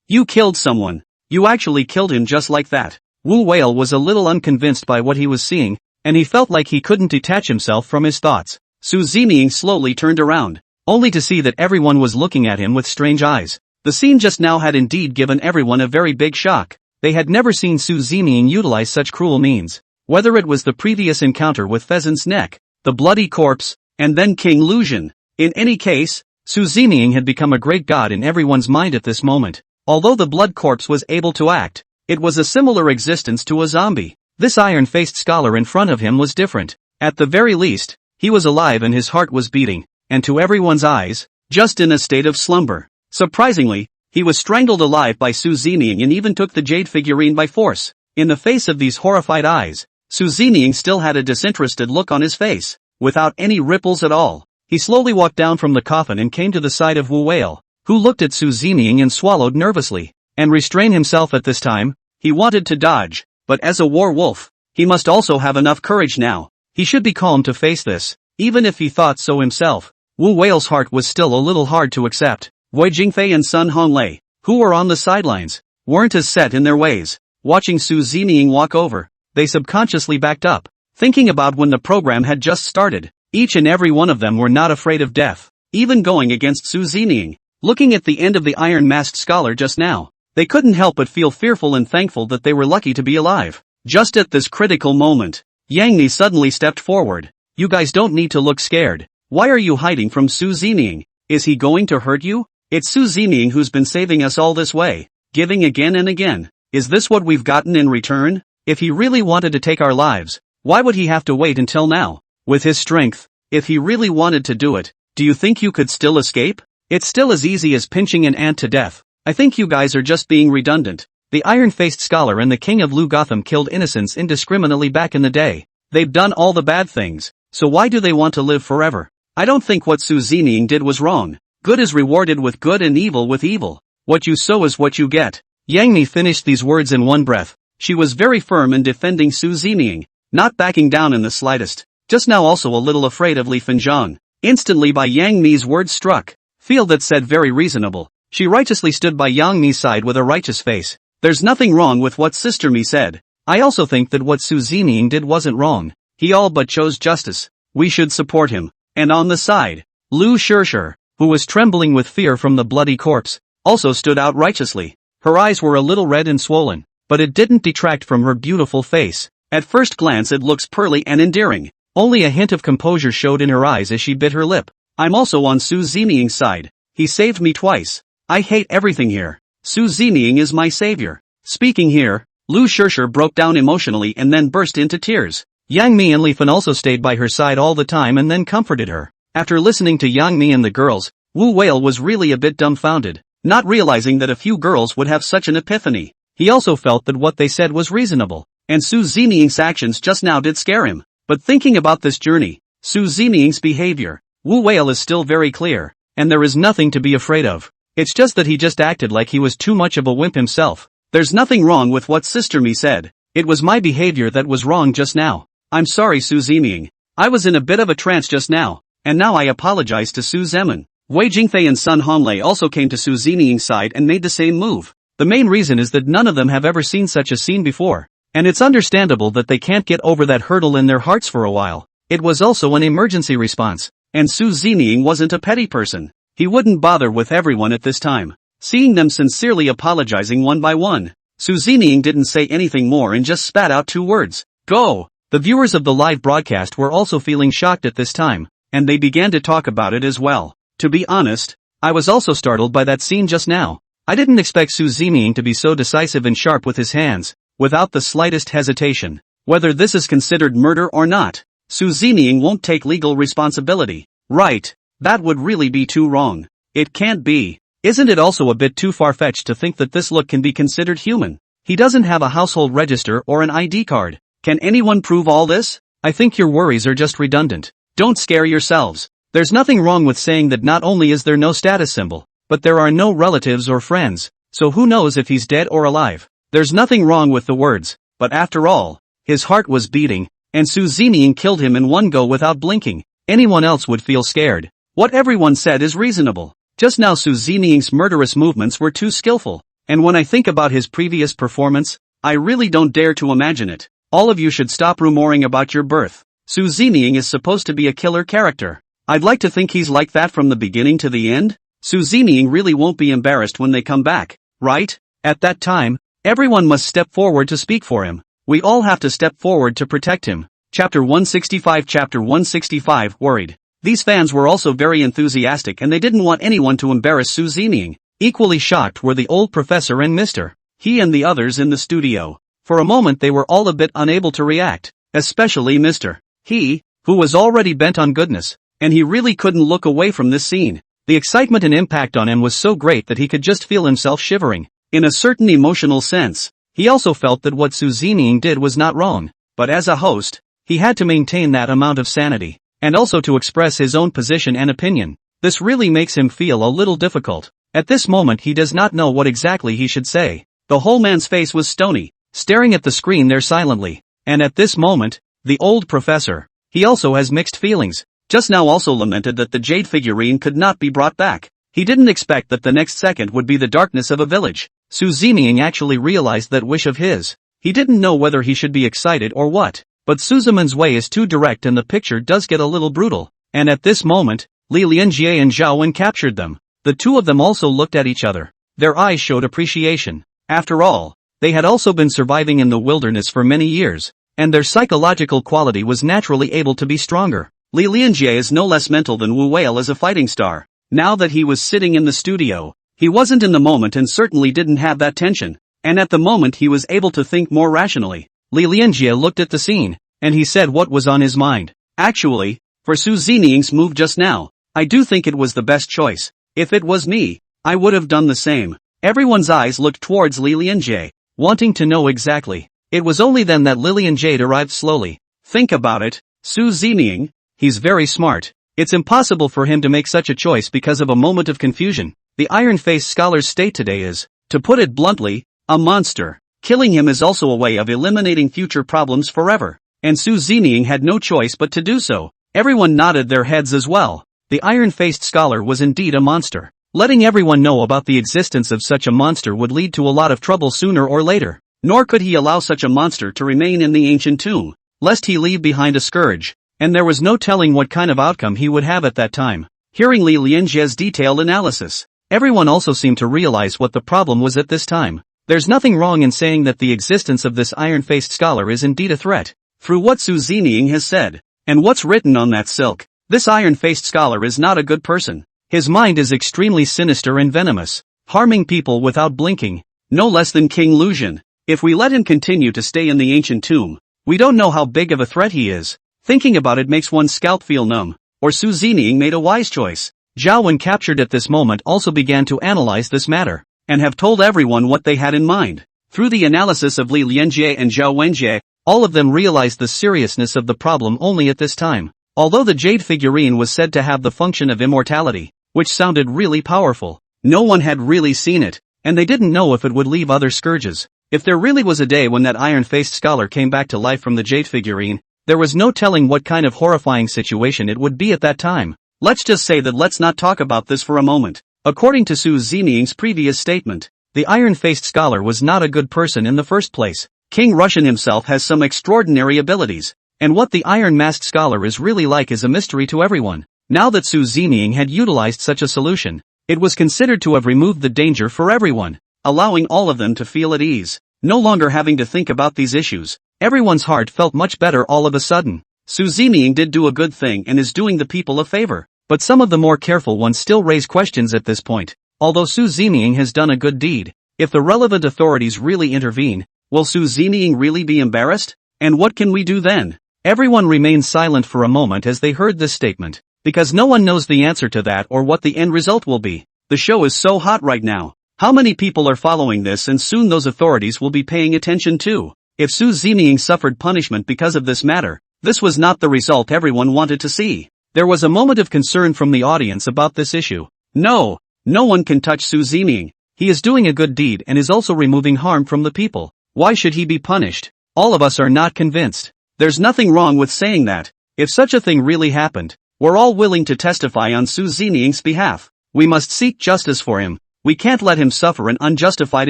you killed someone. You actually killed him just like that. Wu Whale was a little unconvinced by what he was seeing, and he felt like he couldn't detach himself from his thoughts. Zeming slowly turned around, only to see that everyone was looking at him with strange eyes. The scene just now had indeed given everyone a very big shock. They had never seen Zeming utilize such cruel means. Whether it was the previous encounter with Pheasant's Neck, the bloody corpse, and then King Lucian. In any case, Zeming had become a great god in everyone's mind at this moment. Although the blood corpse was able to act, it was a similar existence to a zombie. This iron-faced scholar in front of him was different. At the very least, he was alive and his heart was beating, and to everyone's eyes, just in a state of slumber. Surprisingly, he was strangled alive by Zeming and even took the jade figurine by force. In the face of these horrified eyes, Zeming still had a disinterested look on his face, without any ripples at all. He slowly walked down from the coffin and came to the side of Wu Whale, who looked at Zeming and swallowed nervously. and restrain himself at this time. He wanted to dodge, but as a war wolf, he must also have enough courage now. He should be calm to face this, even if he thought so himself. Wu Whale's heart was still a little hard to accept. Guo Jingfei and Sun Honglei, who were on the sidelines, weren't as set in their ways. Watching Su Zeming walk over, they subconsciously backed up, thinking about when the program had just started. Each and every one of them were not afraid of death, even going against Su Zeming. Looking at the end of the iron-masked scholar just now, they couldn't help but feel fearful and thankful that they were lucky to be alive. Just at this critical moment, Yang Mi suddenly stepped forward. You guys don't need to look scared. Why are you hiding from Su Zeming? Is he going to hurt you? It's Su Zeming who's been saving us all this way, giving again and again. Is this what we've gotten in return? If he really wanted to take our lives, why would he have to wait until now? With his strength, if he really wanted to do it, do you think you could still escape? It's still as easy as pinching an ant to death. I think you guys are just being redundant. The iron-faced scholar and the king of Lu Gotham killed innocents indiscriminately back in the day. They've done all the bad things, so why do they want to live forever? I don't think what Su Zeming did was wrong. Good is rewarded with good and evil with evil. What you sow is what you get. Yang Mi finished these words in one breath. She was very firm in defending Su Zeming, not backing down in the slightest. Just now also a little afraid of Li Fenjiang. Instantly by Yang Mi's words struck. Feel that said very reasonable. She righteously stood by Yang Mi's side with a righteous face. There's nothing wrong with what Sister Mi said. I also think that what Su Zeming did wasn't wrong. He all but chose justice. We should support him. And on the side, Lu Shirshir, who was trembling with fear from the bloody corpse, also stood out righteously. Her eyes were a little red and swollen, but it didn't detract from her beautiful face. At first glance it looks pearly and endearing. Only a hint of composure showed in her eyes as she bit her lip. I'm also on Su Zeming's side. He saved me twice. I hate everything here. Su Zeming is my savior. Speaking here, Lu Shirshir broke down emotionally and then burst into tears. Yang Mi and Li Fan also stayed by her side all the time and then comforted her. After listening to Yang Mi and the girls, Wu Whale was really a bit dumbfounded, not realizing that a few girls would have such an epiphany. He also felt that what they said was reasonable, and Su Zeming's actions just now did scare him. But thinking about this journey, Su Zeming's behavior, Wu Whale is still very clear, and there is nothing to be afraid of. It's just that he just acted like he was too much of a wimp himself. There's nothing wrong with what Sister Mi said. It was my behavior that was wrong just now. I'm sorry Su Zeming. I was in a bit of a trance just now, and now I apologize to Su Zemin. Guo Jingfei and Sun Honglei also came to Su Zeming's side and made the same move. The main reason is that none of them have ever seen such a scene before, and it's understandable that they can't get over that hurdle in their hearts for a while. It was also an emergency response, and Su Zeming wasn't a petty person. He wouldn't bother with everyone at this time. Seeing them sincerely apologizing one by one, Su Zeming didn't say anything more and just spat out two words. Go! The viewers of the live broadcast were also feeling shocked at this time, and they began to talk about it as well. To be honest, I was also startled by that scene just now. I didn't expect Su Zeming to be so decisive and sharp with his hands, without the slightest hesitation. Whether this is considered murder or not, Su Zeming won't take legal responsibility. Right, that would really be too wrong. It can't be. Isn't it also a bit too far-fetched to think that this look can be considered human? He doesn't have a household register or an ID card. Can anyone prove all this? I think your worries are just redundant. Don't scare yourselves. There's nothing wrong with saying that not only is there no status symbol, but there are no relatives or friends, so who knows if he's dead or alive. There's nothing wrong with the words, but after all, his heart was beating, and Su Zeming killed him in one go without blinking. Anyone else would feel scared. What everyone said is reasonable. Just now Su Zeming's murderous movements were too skillful, and when I think about his previous performance, I really don't dare to imagine it. All of you should stop rumoring about your birth. Su Zeming is supposed to be a killer character. I'd like to think he's like that from the beginning to the end. Su Zeming really won't be embarrassed when they come back, right? At that time, everyone must step forward to speak for him. We all have to step forward to protect him. Chapter 165 Chapter 165 Worried. These fans were also very enthusiastic and they didn't want anyone to embarrass Su Zeming. Equally shocked were the old professor and Mr. He and the others in the studio. For a moment they were all a bit unable to react, especially Mr. He, who was already bent on goodness, and he really couldn't look away from this scene. The excitement and impact on him was so great that he could just feel himself shivering. In a certain emotional sense, he also felt that what Su Zeming did was not wrong, but as a host, he had to maintain that amount of sanity, and also to express his own position and opinion. This really makes him feel a little difficult. At this moment he does not know what exactly he should say. The whole man's face was stony, staring at the screen there silently. And at this moment, the old professor, he also has mixed feelings. Just now also lamented that the jade figurine could not be brought back. He didn't expect that the next second would be the darkness of a village. Su Zeming actually realized that wish of his. He didn't know whether he should be excited or what. But Suzuman's way is too direct and the picture does get a little brutal. And at this moment, Li Lianjie and Zhao Wen captured them. The two of them also looked at each other. Their eyes showed appreciation. After all, they had also been surviving in the wilderness for many years, and their psychological quality was naturally able to be stronger. Li Lianjie is no less mental than Wu Whale as a fighting star. Now that he was sitting in the studio, he wasn't in the moment and certainly didn't have that tension. And at the moment he was able to think more rationally. Li Lianjie looked at the scene, and he said what was on his mind. Actually, for Su Zening's move just now, I do think it was the best choice. If it was me, I would have done the same. Everyone's eyes looked towards Li Lianjie, wanting to know exactly. It was only then that Li Lianjie arrived slowly. Think about it, Su Zening, he's very smart. It's impossible for him to make such a choice because of a moment of confusion. The iron-faced scholar's state today is, to put it bluntly, a monster. Killing him is also a way of eliminating future problems forever. And Su Zening had no choice but to do so. Everyone nodded their heads as well. The iron-faced scholar was indeed a monster. Letting everyone know about the existence of such a monster would lead to a lot of trouble sooner or later. Nor could he allow such a monster to remain in the ancient tomb, lest he leave behind a scourge. And there was no telling what kind of outcome he would have at that time. Hearing Li Lianjie's detailed analysis, everyone also seemed to realize what the problem was at this time. There's nothing wrong in saying that the existence of this iron-faced scholar is indeed a threat. Through what Su Zening has said, and what's written on that silk, this iron-faced scholar is not a good person. His mind is extremely sinister and venomous, harming people without blinking, no less than King Lucian. If we let him continue to stay in the ancient tomb, we don't know how big of a threat he is. Thinking about it makes one's scalp feel numb. Or Su Zening made a wise choice. Zhao Wen captured at this moment also began to analyze this matter, and have told everyone what they had in mind. Through the analysis of Li Lianjie and Zhao Wenjie, all of them realized the seriousness of the problem only at this time. Although the jade figurine was said to have the function of immortality, which sounded really powerful, no one had really seen it, and they didn't know if it would leave other scourges. If there really was a day when that iron-faced scholar came back to life from the jade figurine, there was no telling what kind of horrifying situation it would be at that time. Let's just say that let's not talk about this for a moment. According to Su Zening's previous statement, the iron-faced scholar was not a good person in the first place. King Russian himself has some extraordinary abilities, and what the iron-masked scholar is really like is a mystery to everyone. Now that Su Zening had utilized such a solution, it was considered to have removed the danger for everyone, allowing all of them to feel at ease, no longer having to think about these issues. Everyone's heart felt much better all of a sudden. Su Zening did do a good thing and is doing the people a favor, but some of the more careful ones still raise questions at this point. Although Su Zening has done a good deed, if the relevant authorities really intervene, will Su Zening really be embarrassed? And what can we do then? Everyone remained silent for a moment as they heard this statement, because no one knows the answer to that or what the end result will be. The show is so hot right now. How many people are following this, and soon those authorities will be paying attention too. If Su Zening suffered punishment because of this matter, this was not the result everyone wanted to see. There was a moment of concern from the audience about this issue. No one can touch Su Zening. He is doing a good deed and is also removing harm from the people. Why should he be punished? All of us are not convinced. There's nothing wrong with saying that. If such a thing really happened, we're all willing to testify on Su Zening's behalf. We must seek justice for him. We can't let him suffer an unjustified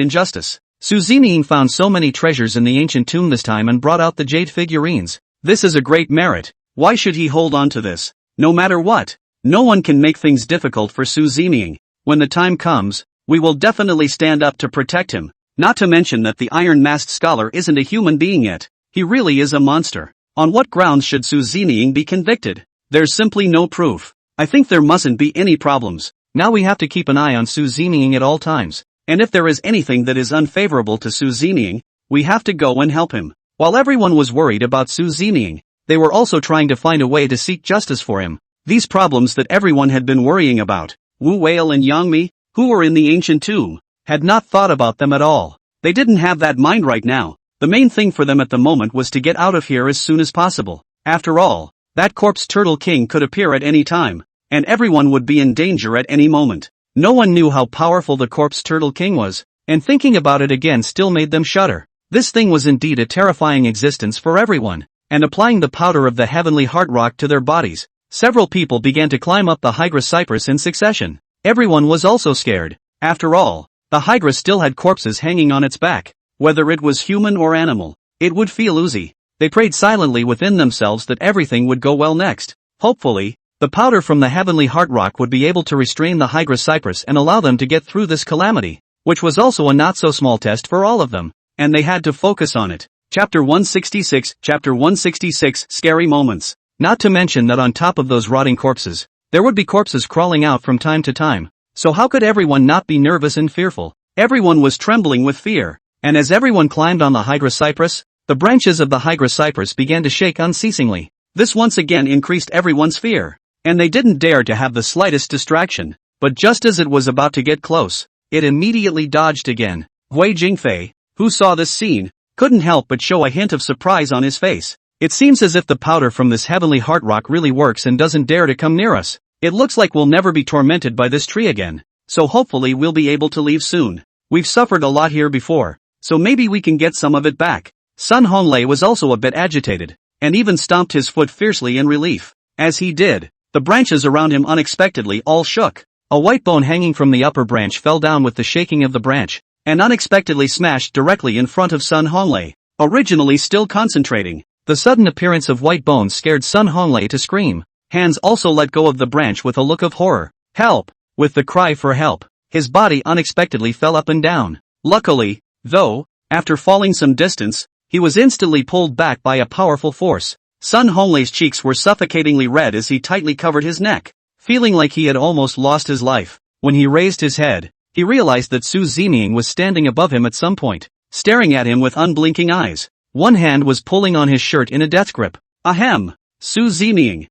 injustice. Su Zening found so many treasures in the ancient tomb this time and brought out the jade figurines. This is a great merit. Why should he hold on to this? No matter what, no one can make things difficult for Su Zening. When the time comes, we will definitely stand up to protect him. Not to mention that the iron-masked scholar isn't a human being yet. He really is a monster. On what grounds should Su Zening be convicted? There's simply no proof. I think there mustn't be any problems. Now we have to keep an eye on Su Zening at all times. And if there is anything that is unfavorable to Su Zening, we have to go and help him. While everyone was worried about Su Zening, they were also trying to find a way to seek justice for him. These problems that everyone had been worrying about, Wu Whale and Yang Mi, who were in the ancient tomb, had not thought about them at all. They didn't have that mind right now. The main thing for them at the moment was to get out of here as soon as possible. After all, that corpse Turtle King could appear at any time, and everyone would be in danger at any moment. No one knew how powerful the corpse turtle king was, and thinking about it again still made them shudder. This thing was indeed a terrifying existence for everyone, and applying the powder of the heavenly heart rock to their bodies, several people began to climb up the Hydra cypress in succession. Everyone was also scared. After all, the Hydra still had corpses hanging on its back. Whether it was human or animal, it would feel oozy. They prayed silently within themselves that everything would go well next. Hopefully, the powder from the heavenly heart rock would be able to restrain the Hydra cypress and allow them to get through this calamity, which was also a not-so-small test for all of them, and they had to focus on it. Chapter 166, Chapter 166, Scary Moments. Not to mention that on top of those rotting corpses, there would be corpses crawling out from time to time. So how could everyone not be nervous and fearful? Everyone was trembling with fear, and as everyone climbed on the Hydra cypress, the branches of the Hydra cypress began to shake unceasingly. This once again increased everyone's fear, and they didn't dare to have the slightest distraction. But just as it was about to get close, it immediately dodged again. Guo Jingfei, who saw this scene, couldn't help but show a hint of surprise on his face. It seems as if the powder from this heavenly heart rock really works and doesn't dare to come near us. It looks like we'll never be tormented by this tree again, so hopefully we'll be able to leave soon. We've suffered a lot here before, so maybe we can get some of it back. Sun Honglei was also a bit agitated, and even stomped his foot fiercely in relief. As he did, the branches around him unexpectedly all shook. A white bone hanging from the upper branch fell down with the shaking of the branch, and unexpectedly smashed directly in front of Sun Honglei. Originally still concentrating, the sudden appearance of white bones scared Sun Honglei to scream. Hands also let go of the branch with a look of horror. Help! With the cry for help, his body unexpectedly fell up and down. Luckily, though, after falling some distance, he was instantly pulled back by a powerful force. Sun Honglei's cheeks were suffocatingly red as he tightly covered his neck, feeling like he had almost lost his life. When he raised his head, he realized that Su Zeming was standing above him at some point, staring at him with unblinking eyes. One hand was pulling on his shirt in a death grip. Ahem! Su Zeming,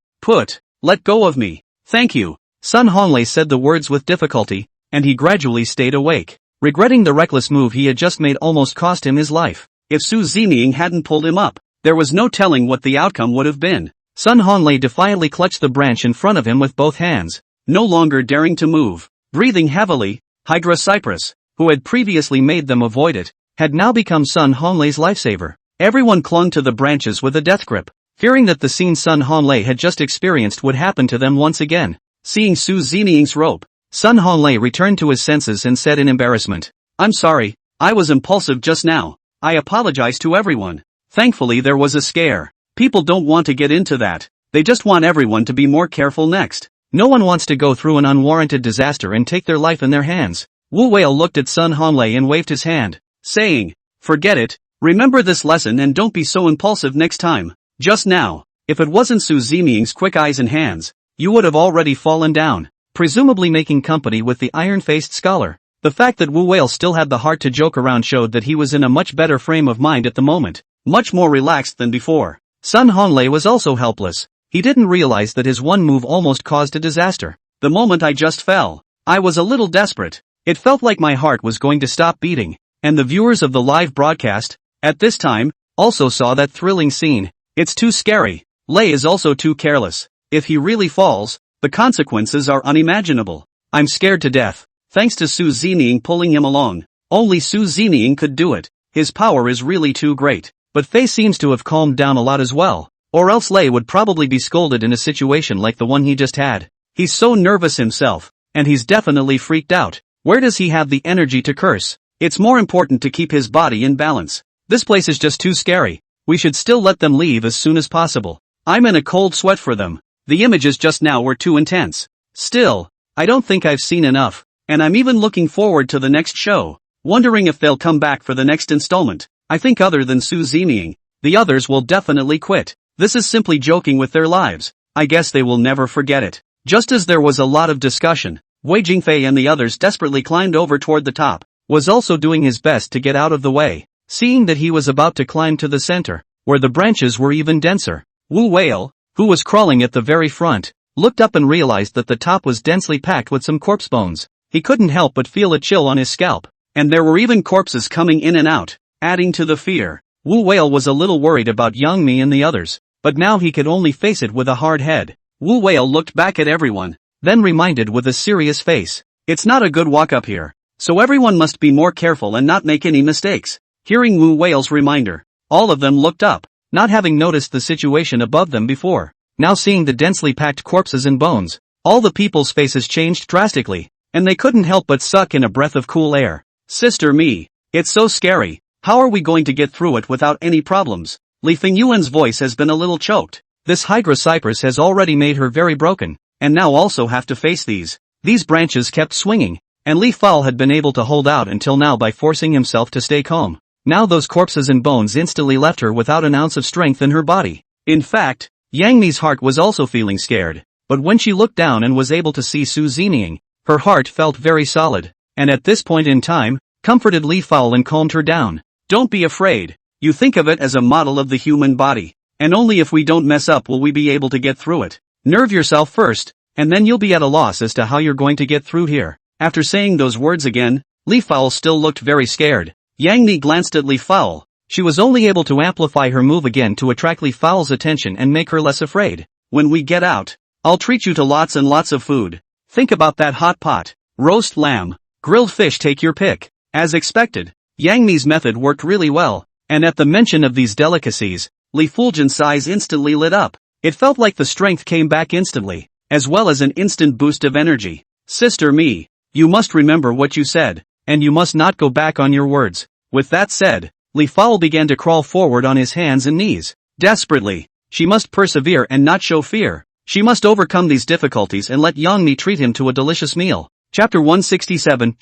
let go of me. Thank you. Sun Honglei said the words with difficulty, and he gradually stayed awake, regretting the reckless move he had just made almost cost him his life. If Su Zeming hadn't pulled him up, there was no telling what the outcome would have been. Sun Honglei defiantly clutched the branch in front of him with both hands, no longer daring to move. Breathing heavily, Hydra Cypress, who had previously made them avoid it, had now become Sun Honglei's lifesaver. Everyone clung to the branches with a death grip, fearing that the scene Sun Honglei had just experienced would happen to them once again. Seeing Su Zeming's rope, Sun Honglei returned to his senses and said in embarrassment, "I'm sorry, I was impulsive just now. I apologize to everyone." Thankfully there was a scare. People don't want to get into that. They just want everyone to be more careful next. No one wants to go through an unwarranted disaster and take their life in their hands. Wu Wei looked at Sun Honglei and waved his hand, saying, "Forget it. Remember this lesson and don't be so impulsive next time." Just now, if it wasn't Su Zeming's quick eyes and hands, you would have already fallen down, presumably making company with the iron-faced scholar. The fact that Wu Wei still had the heart to joke around showed that he was in a much better frame of mind at the moment, much more relaxed than before. Sun Honglei was also helpless. He didn't realize that his one move almost caused a disaster. The moment I just fell, I was a little desperate. It felt like my heart was going to stop beating, and the viewers of the live broadcast, at this time, also saw that thrilling scene. It's too scary. Lei is also too careless. If he really falls, the consequences are unimaginable. I'm scared to death. Thanks to Su Zeming pulling him along. Only Su Zeming could do it. His power is really too great. But Fei seems to have calmed down a lot as well. Or else Lei would probably be scolded in a situation like the one he just had. He's so nervous himself, and he's definitely freaked out. Where does he have the energy to curse? It's more important to keep his body in balance. This place is just too scary. We should still let them leave as soon as possible. I'm in a cold sweat for them. The images just now were too intense. Still, I don't think I've seen enough, and I'm even looking forward to the next show, wondering if they'll come back for the next installment. I think other than Su Zeming, the others will definitely quit. This is simply joking with their lives. I guess they will never forget it. Just as there was a lot of discussion, Guo Jingfei and the others desperately climbed over toward the top, was also doing his best to get out of the way. Seeing that he was about to climb to the center, where the branches were even denser, Wu Wei, who was crawling at the very front, looked up and realized that the top was densely packed with some corpse bones. He couldn't help but feel a chill on his scalp, and there were even corpses coming in and out, adding to the fear. Wu Wei was a little worried about Young Mi and the others, but now he could only face it with a hard head. Wu Wei looked back at everyone, then reminded with a serious face, It's not a good walk up here. So everyone must be more careful and not make any mistakes. Hearing Wu Whale's reminder, all of them looked up, not having noticed the situation above them before. Now seeing the densely packed corpses and bones, all the people's faces changed drastically, and they couldn't help but suck in a breath of cool air. Sister me, it's so scary. How are we going to get through it without any problems? Li Fingyuan's voice has been a little choked. This Hydra cypress has already made her very broken, and now also have to face these. These branches kept swinging, and Li Fao had been able to hold out until now by forcing himself to stay calm. Now those corpses and bones instantly left her without an ounce of strength in her body. In fact, Yang Mi's heart was also feeling scared, but when she looked down and was able to see Su Zeniang, her heart felt very solid, and at this point in time, comforted Li Fao and calmed her down. Don't be afraid. You think of it as a model of the human body, and only if we don't mess up will we be able to get through it. Nerve yourself first, and then you'll be at a loss as to how you're going to get through here. After saying those words again, Li Fao still looked very scared. Yang Mi glanced at Li Fao. She was only able to amplify her move again to attract Li Fao's attention and make her less afraid. When we get out, I'll treat you to lots and lots of food. Think about that hot pot, roast lamb, grilled fish, take your pick. As expected, Yang Mi's method worked really well, and at the mention of these delicacies, Li Fulgent's eyes instantly lit up. It felt like the strength came back instantly, as well as an instant boost of energy. Sister me, you must remember what you said, and you must not go back on your words. With that said, Li Fao began to crawl forward on his hands and knees. Desperately, she must persevere and not show fear. She must overcome these difficulties and let Yang Mi treat him to a delicious meal. Chapter 167,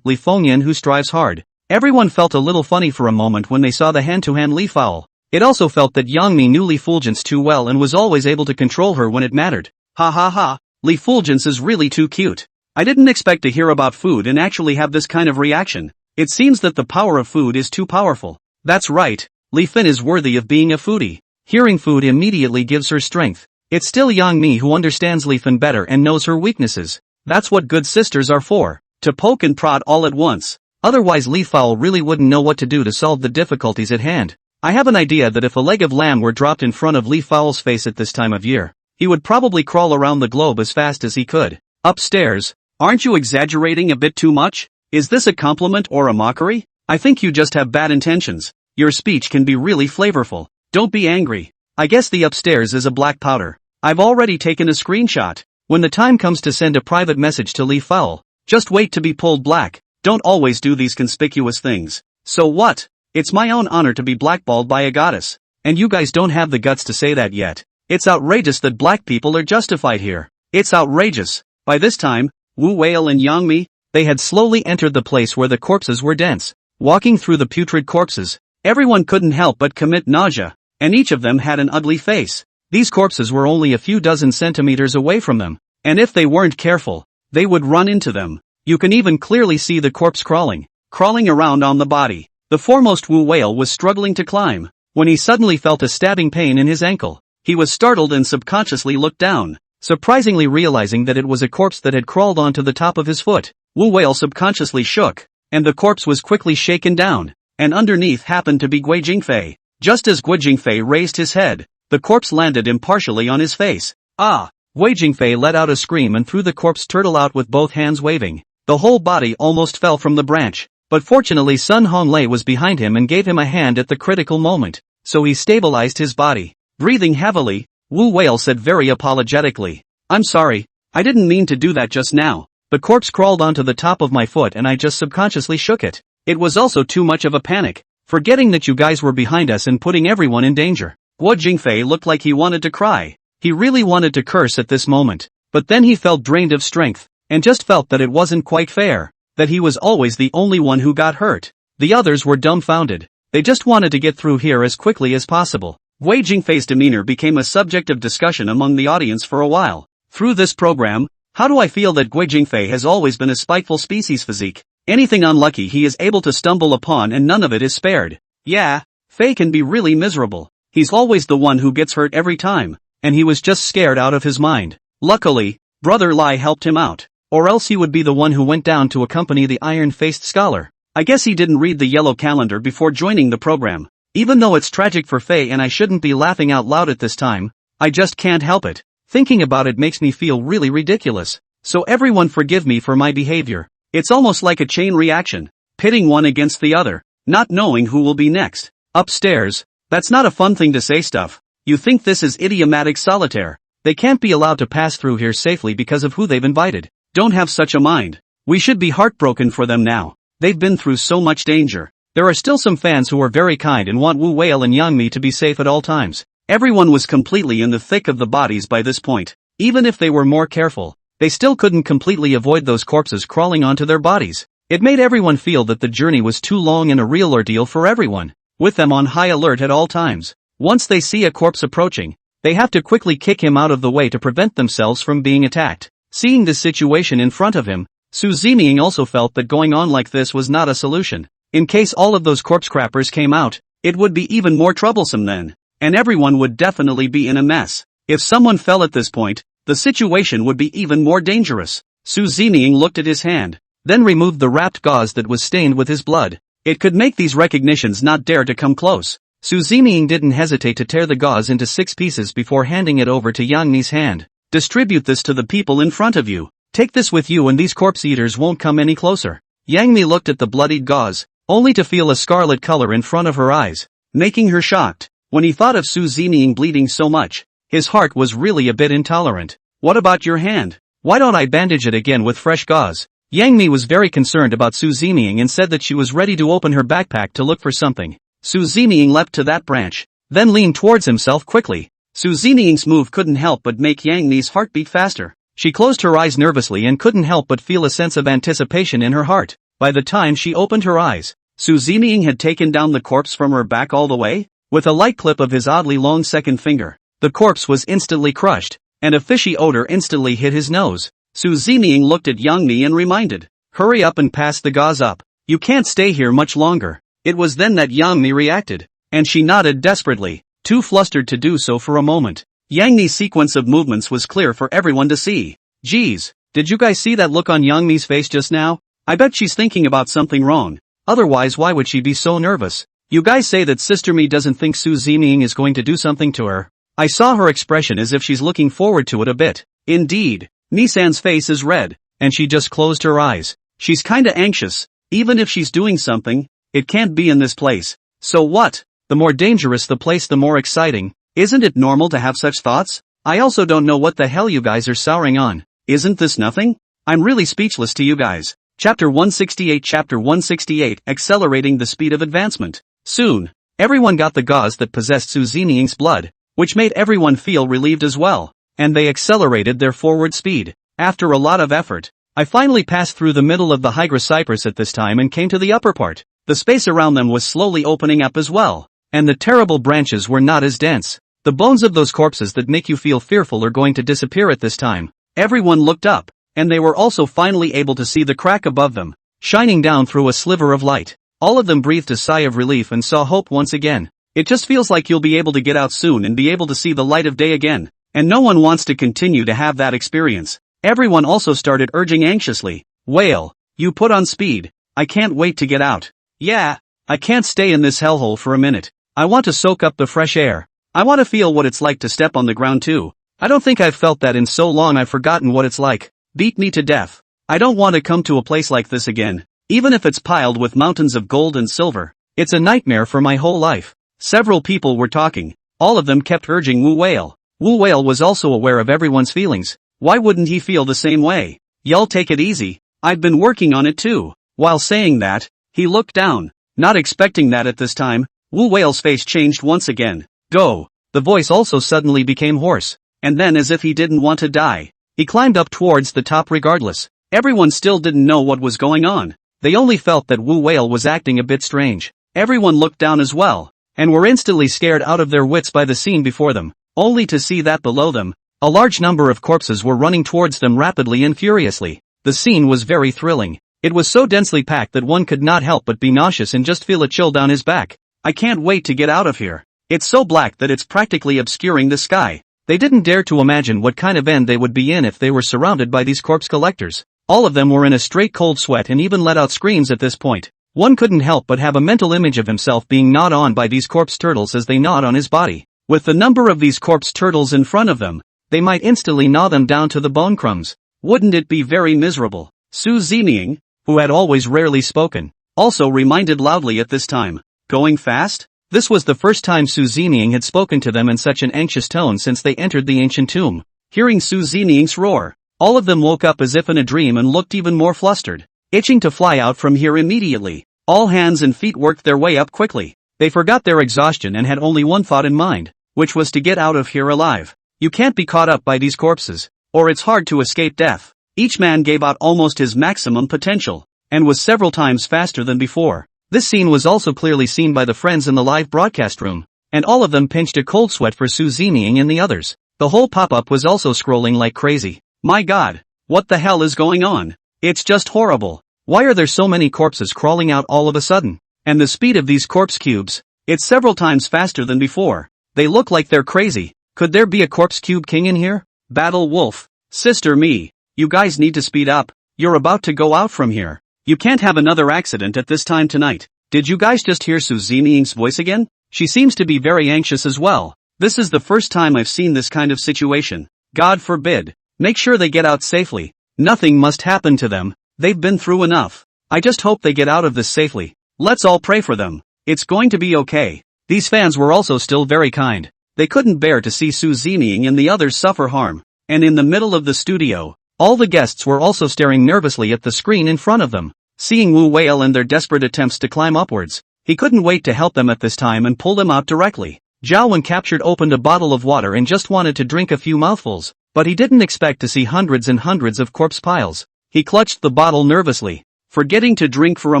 Li Fengyan who strives hard. Everyone felt a little funny for a moment when they saw the hand-to-hand Li Fao. It also felt that Yang Mi knew Li Fulgence too well and was always able to control her when it mattered. Ha ha ha, Li Fulgence is really too cute. I didn't expect to hear about food and actually have this kind of reaction. It seems that the power of food is too powerful. That's right, Li Fin is worthy of being a foodie. Hearing food immediately gives her strength. It's still Yang Mi who understands Li Fin better and knows her weaknesses. That's what good sisters are for, to poke and prod all at once. Otherwise Li Fao really wouldn't know what to do to solve the difficulties at hand. I have an idea that if a leg of lamb were dropped in front of Li Fao's face at this time of year, he would probably crawl around the globe as fast as he could. Upstairs, aren't you exaggerating a bit too much? Is this a compliment or a mockery? I think you just have bad intentions. Your speech can be really flavorful. Don't be angry. I guess the upstairs is a black powder. I've already taken a screenshot. When the time comes to send a private message to Li Fao, just wait to be pulled black. Don't always do these conspicuous things. So what? It's my own honor to be blackballed by a goddess. And you guys don't have the guts to say that yet. It's outrageous that black people are justified here. It's outrageous. By this time, Wu Whale and Yang Mi, they had slowly entered the place where the corpses were dense. Walking through the putrid corpses, everyone couldn't help but commit nausea, and each of them had an ugly face. These corpses were only a few dozen centimeters away from them, and if they weren't careful, they would run into them. You can even clearly see the corpse crawling around on the body. The foremost Wu Whale was struggling to climb, when he suddenly felt a stabbing pain in his ankle. He was startled and subconsciously looked down, surprisingly realizing that it was a corpse that had crawled onto the top of his foot. Wu Whale subconsciously shook, and the corpse was quickly shaken down, and underneath happened to be Guo Jingfei. Just as Guo Jingfei raised his head, the corpse landed impartially on his face. Ah! Guo Jingfei let out a scream and threw the corpse turtle out with both hands waving. The whole body almost fell from the branch, but fortunately Sun Honglei was behind him and gave him a hand at the critical moment, so he stabilized his body. Breathing heavily, Wu Whale said very apologetically, "I'm sorry, I didn't mean to do that just now. The corpse crawled onto the top of my foot and I just subconsciously shook it. It was also too much of a panic, forgetting that you guys were behind us and putting everyone in danger." Guo Jingfei looked like he wanted to cry. He really wanted to curse at this moment, but then he felt drained of strength, and just felt that it wasn't quite fair, that he was always the only one who got hurt. The others were dumbfounded. They just wanted to get through here as quickly as possible. Guo Jingfei's demeanor became a subject of discussion among the audience for a while. Through this program, how do I feel that Guo Jingfei has always been a spiteful species physique? Anything unlucky he is able to stumble upon and none of it is spared. Yeah, Fei can be really miserable. He's always the one who gets hurt every time, and he was just scared out of his mind. Luckily, Brother Lai helped him out, or else he would be the one who went down to accompany the iron-faced scholar. I guess he didn't read the yellow calendar before joining the program. Even though it's tragic for Fei and I shouldn't be laughing out loud at this time, I just can't help it. Thinking about it makes me feel really ridiculous. so everyone forgive me for my behavior. It's almost like a chain reaction, pitting one against the other, not knowing who will be next. Upstairs, that's not a fun thing to say stuff. You think this is idiomatic solitaire. They can't be allowed to pass through here safely because of who they've invited. Don't have such a mind. We should be heartbroken for them now. They've been through so much danger. There are still some fans who are very kind and want Wu Whale and Yang to be safe at all times. Everyone was completely in the thick of the bodies by this point. Even if they were more careful, they still couldn't completely avoid those corpses crawling onto their bodies. It made everyone feel that the journey was too long and a real ordeal for everyone, with them on high alert at all times. Once they see a corpse approaching, they have to quickly kick him out of the way to prevent themselves from being attacked. Seeing this situation in front of him, Zeming also felt that going on like this was not a solution. In case all of those corpse crappers came out, it would be even more troublesome then, and everyone would definitely be in a mess. If someone fell at this point, the situation would be even more dangerous. Zeming looked at his hand, then removed the wrapped gauze that was stained with his blood. It could make these recognitions not dare to come close. Zeming didn't hesitate to tear the gauze into 6 pieces before handing it over to Yang Mi's hand. Distribute this to the people in front of you. Take this with you and these corpse eaters won't come any closer. Yang Mi looked at the bloodied gauze, only to feel a scarlet color in front of her eyes, making her shocked. When he thought of Zeming bleeding so much, his heart was really a bit intolerant. What about your hand? Why don't I bandage it again with fresh gauze? Yang Mi was very concerned about Zeming and said that she was ready to open her backpack to look for something. Zeming leapt to that branch, then leaned towards himself quickly. Zeming's move couldn't help but make Yang Mi's heart beat faster. She closed her eyes nervously and couldn't help but feel a sense of anticipation in her heart. By the time she opened her eyes, Zeming had taken down the corpse from her back all the way. With a light clip of his oddly long second finger, the corpse was instantly crushed, and a fishy odor instantly hit his nose. Zeming looked at Yang Mi and reminded, "Hurry up and pass the gauze up. You can't stay here much longer." It was then that Yang Mi reacted, and she nodded desperately, too flustered to do so for a moment. Yang Mi's sequence of movements was clear for everyone to see. Geez, did you guys see that look on Yang Mi's face just now? I bet she's thinking about something wrong. Otherwise why would she be so nervous? You guys say that Sister Mi doesn't think Zeming is going to do something to her. I saw her expression as if she's looking forward to it a bit. Indeed, Mi-san's face is red, and she just closed her eyes. She's kinda anxious. Even if she's doing something, it can't be in this place. So what? The more dangerous the place, the more exciting. Isn't it normal to have such thoughts? I also don't know what the hell you guys are souring on. Isn't this nothing? I'm really speechless to you guys. Chapter 168 Accelerating the Speed of Advancement. Soon, everyone got the gauze that possessed Zeming's blood, which made everyone feel relieved as well, and they accelerated their forward speed. After a lot of effort, I finally passed through the middle of the Hydra cypress at this time and came to the upper part. The space around them was slowly opening up as well, and the terrible branches were not as dense. The bones of those corpses that make you feel fearful are going to disappear at this time. Everyone looked up, and they were also finally able to see the crack above them, shining down through a sliver of light. All of them breathed a sigh of relief and saw hope once again. It just feels like you'll be able to get out soon and be able to see the light of day again, and no one wants to continue to have that experience. Everyone also started urging anxiously, "Whale, you put on speed. I can't wait to get out. Yeah, I can't stay in this hellhole for a minute. I want to soak up the fresh air. I want to feel what it's like to step on the ground too. I don't think I've felt that in so long I've forgotten what it's like. Beat me to death. I don't want to come to a place like this again. Even if it's piled with mountains of gold and silver, it's a nightmare for my whole life." Several people were talking. All of them kept urging Wu Whale. Wu Whale was also aware of everyone's feelings. Why wouldn't he feel the same way? "Y'all take it easy. I've been working on it too." While saying that, he looked down. Not expecting that at this time, Wu Whale's face changed once again. "Go." The voice also suddenly became hoarse. And then, as if he didn't want to die, he climbed up towards the top regardless. Everyone still didn't know what was going on. They only felt that Wu Whale was acting a bit strange. Everyone looked down as well, and were instantly scared out of their wits by the scene before them, only to see that below them, a large number of corpses were running towards them rapidly and furiously. The scene was very thrilling. It was so densely packed that one could not help but be nauseous and just feel a chill down his back. I can't wait to get out of here. It's so black that it's practically obscuring the sky. They didn't dare to imagine what kind of end they would be in if they were surrounded by these corpse collectors. All of them were in a straight cold sweat and even let out screams at this point. One couldn't help but have a mental image of himself being gnawed on by these corpse turtles as they gnawed on his body. With the number of these corpse turtles in front of them, they might instantly gnaw them down to the bone crumbs. Wouldn't it be very miserable? Su Zeming, who had always rarely spoken, also reminded loudly at this time. Going fast? This was the first time Su Zeming had spoken to them in such an anxious tone since they entered the ancient tomb. Hearing Su Zeming's roar, all of them woke up as if in a dream and looked even more flustered, itching to fly out from here immediately. All hands and feet worked their way up quickly. They forgot their exhaustion and had only one thought in mind, which was to get out of here alive. You can't be caught up by these corpses, or it's hard to escape death. Each man gave out almost his maximum potential, and was several times faster than before. This scene was also clearly seen by the friends in the live broadcast room, and all of them pinched a cold sweat for Su Zeming and the others. The whole pop-up was also scrolling like crazy. My god, what the hell is going on? It's just horrible. Why are there so many corpses crawling out all of a sudden? And the speed of these corpse cubes, it's several times faster than before. They look like they're crazy. Could there be a corpse cube king in here? Battle Wolf. Sister me. You guys need to speed up. You're about to go out from here. You can't have another accident at this time tonight. Did you guys just hear Su Zeming's voice again? She seems to be very anxious as well. This is the first time I've seen this kind of situation. God forbid. Make sure they get out safely. Nothing must happen to them. They've been through enough. I just hope they get out of this safely. Let's all pray for them. It's going to be okay. These fans were also still very kind. They couldn't bear to see Su Zeming and the others suffer harm. And in the middle of the studio, all the guests were also staring nervously at the screen in front of them. Seeing Wu Whale and their desperate attempts to climb upwards, he couldn't wait to help them at this time and pull them out directly. Zhao when captured opened a bottle of water and just wanted to drink a few mouthfuls, but he didn't expect to see hundreds and hundreds of corpse piles. He clutched the bottle nervously, forgetting to drink for a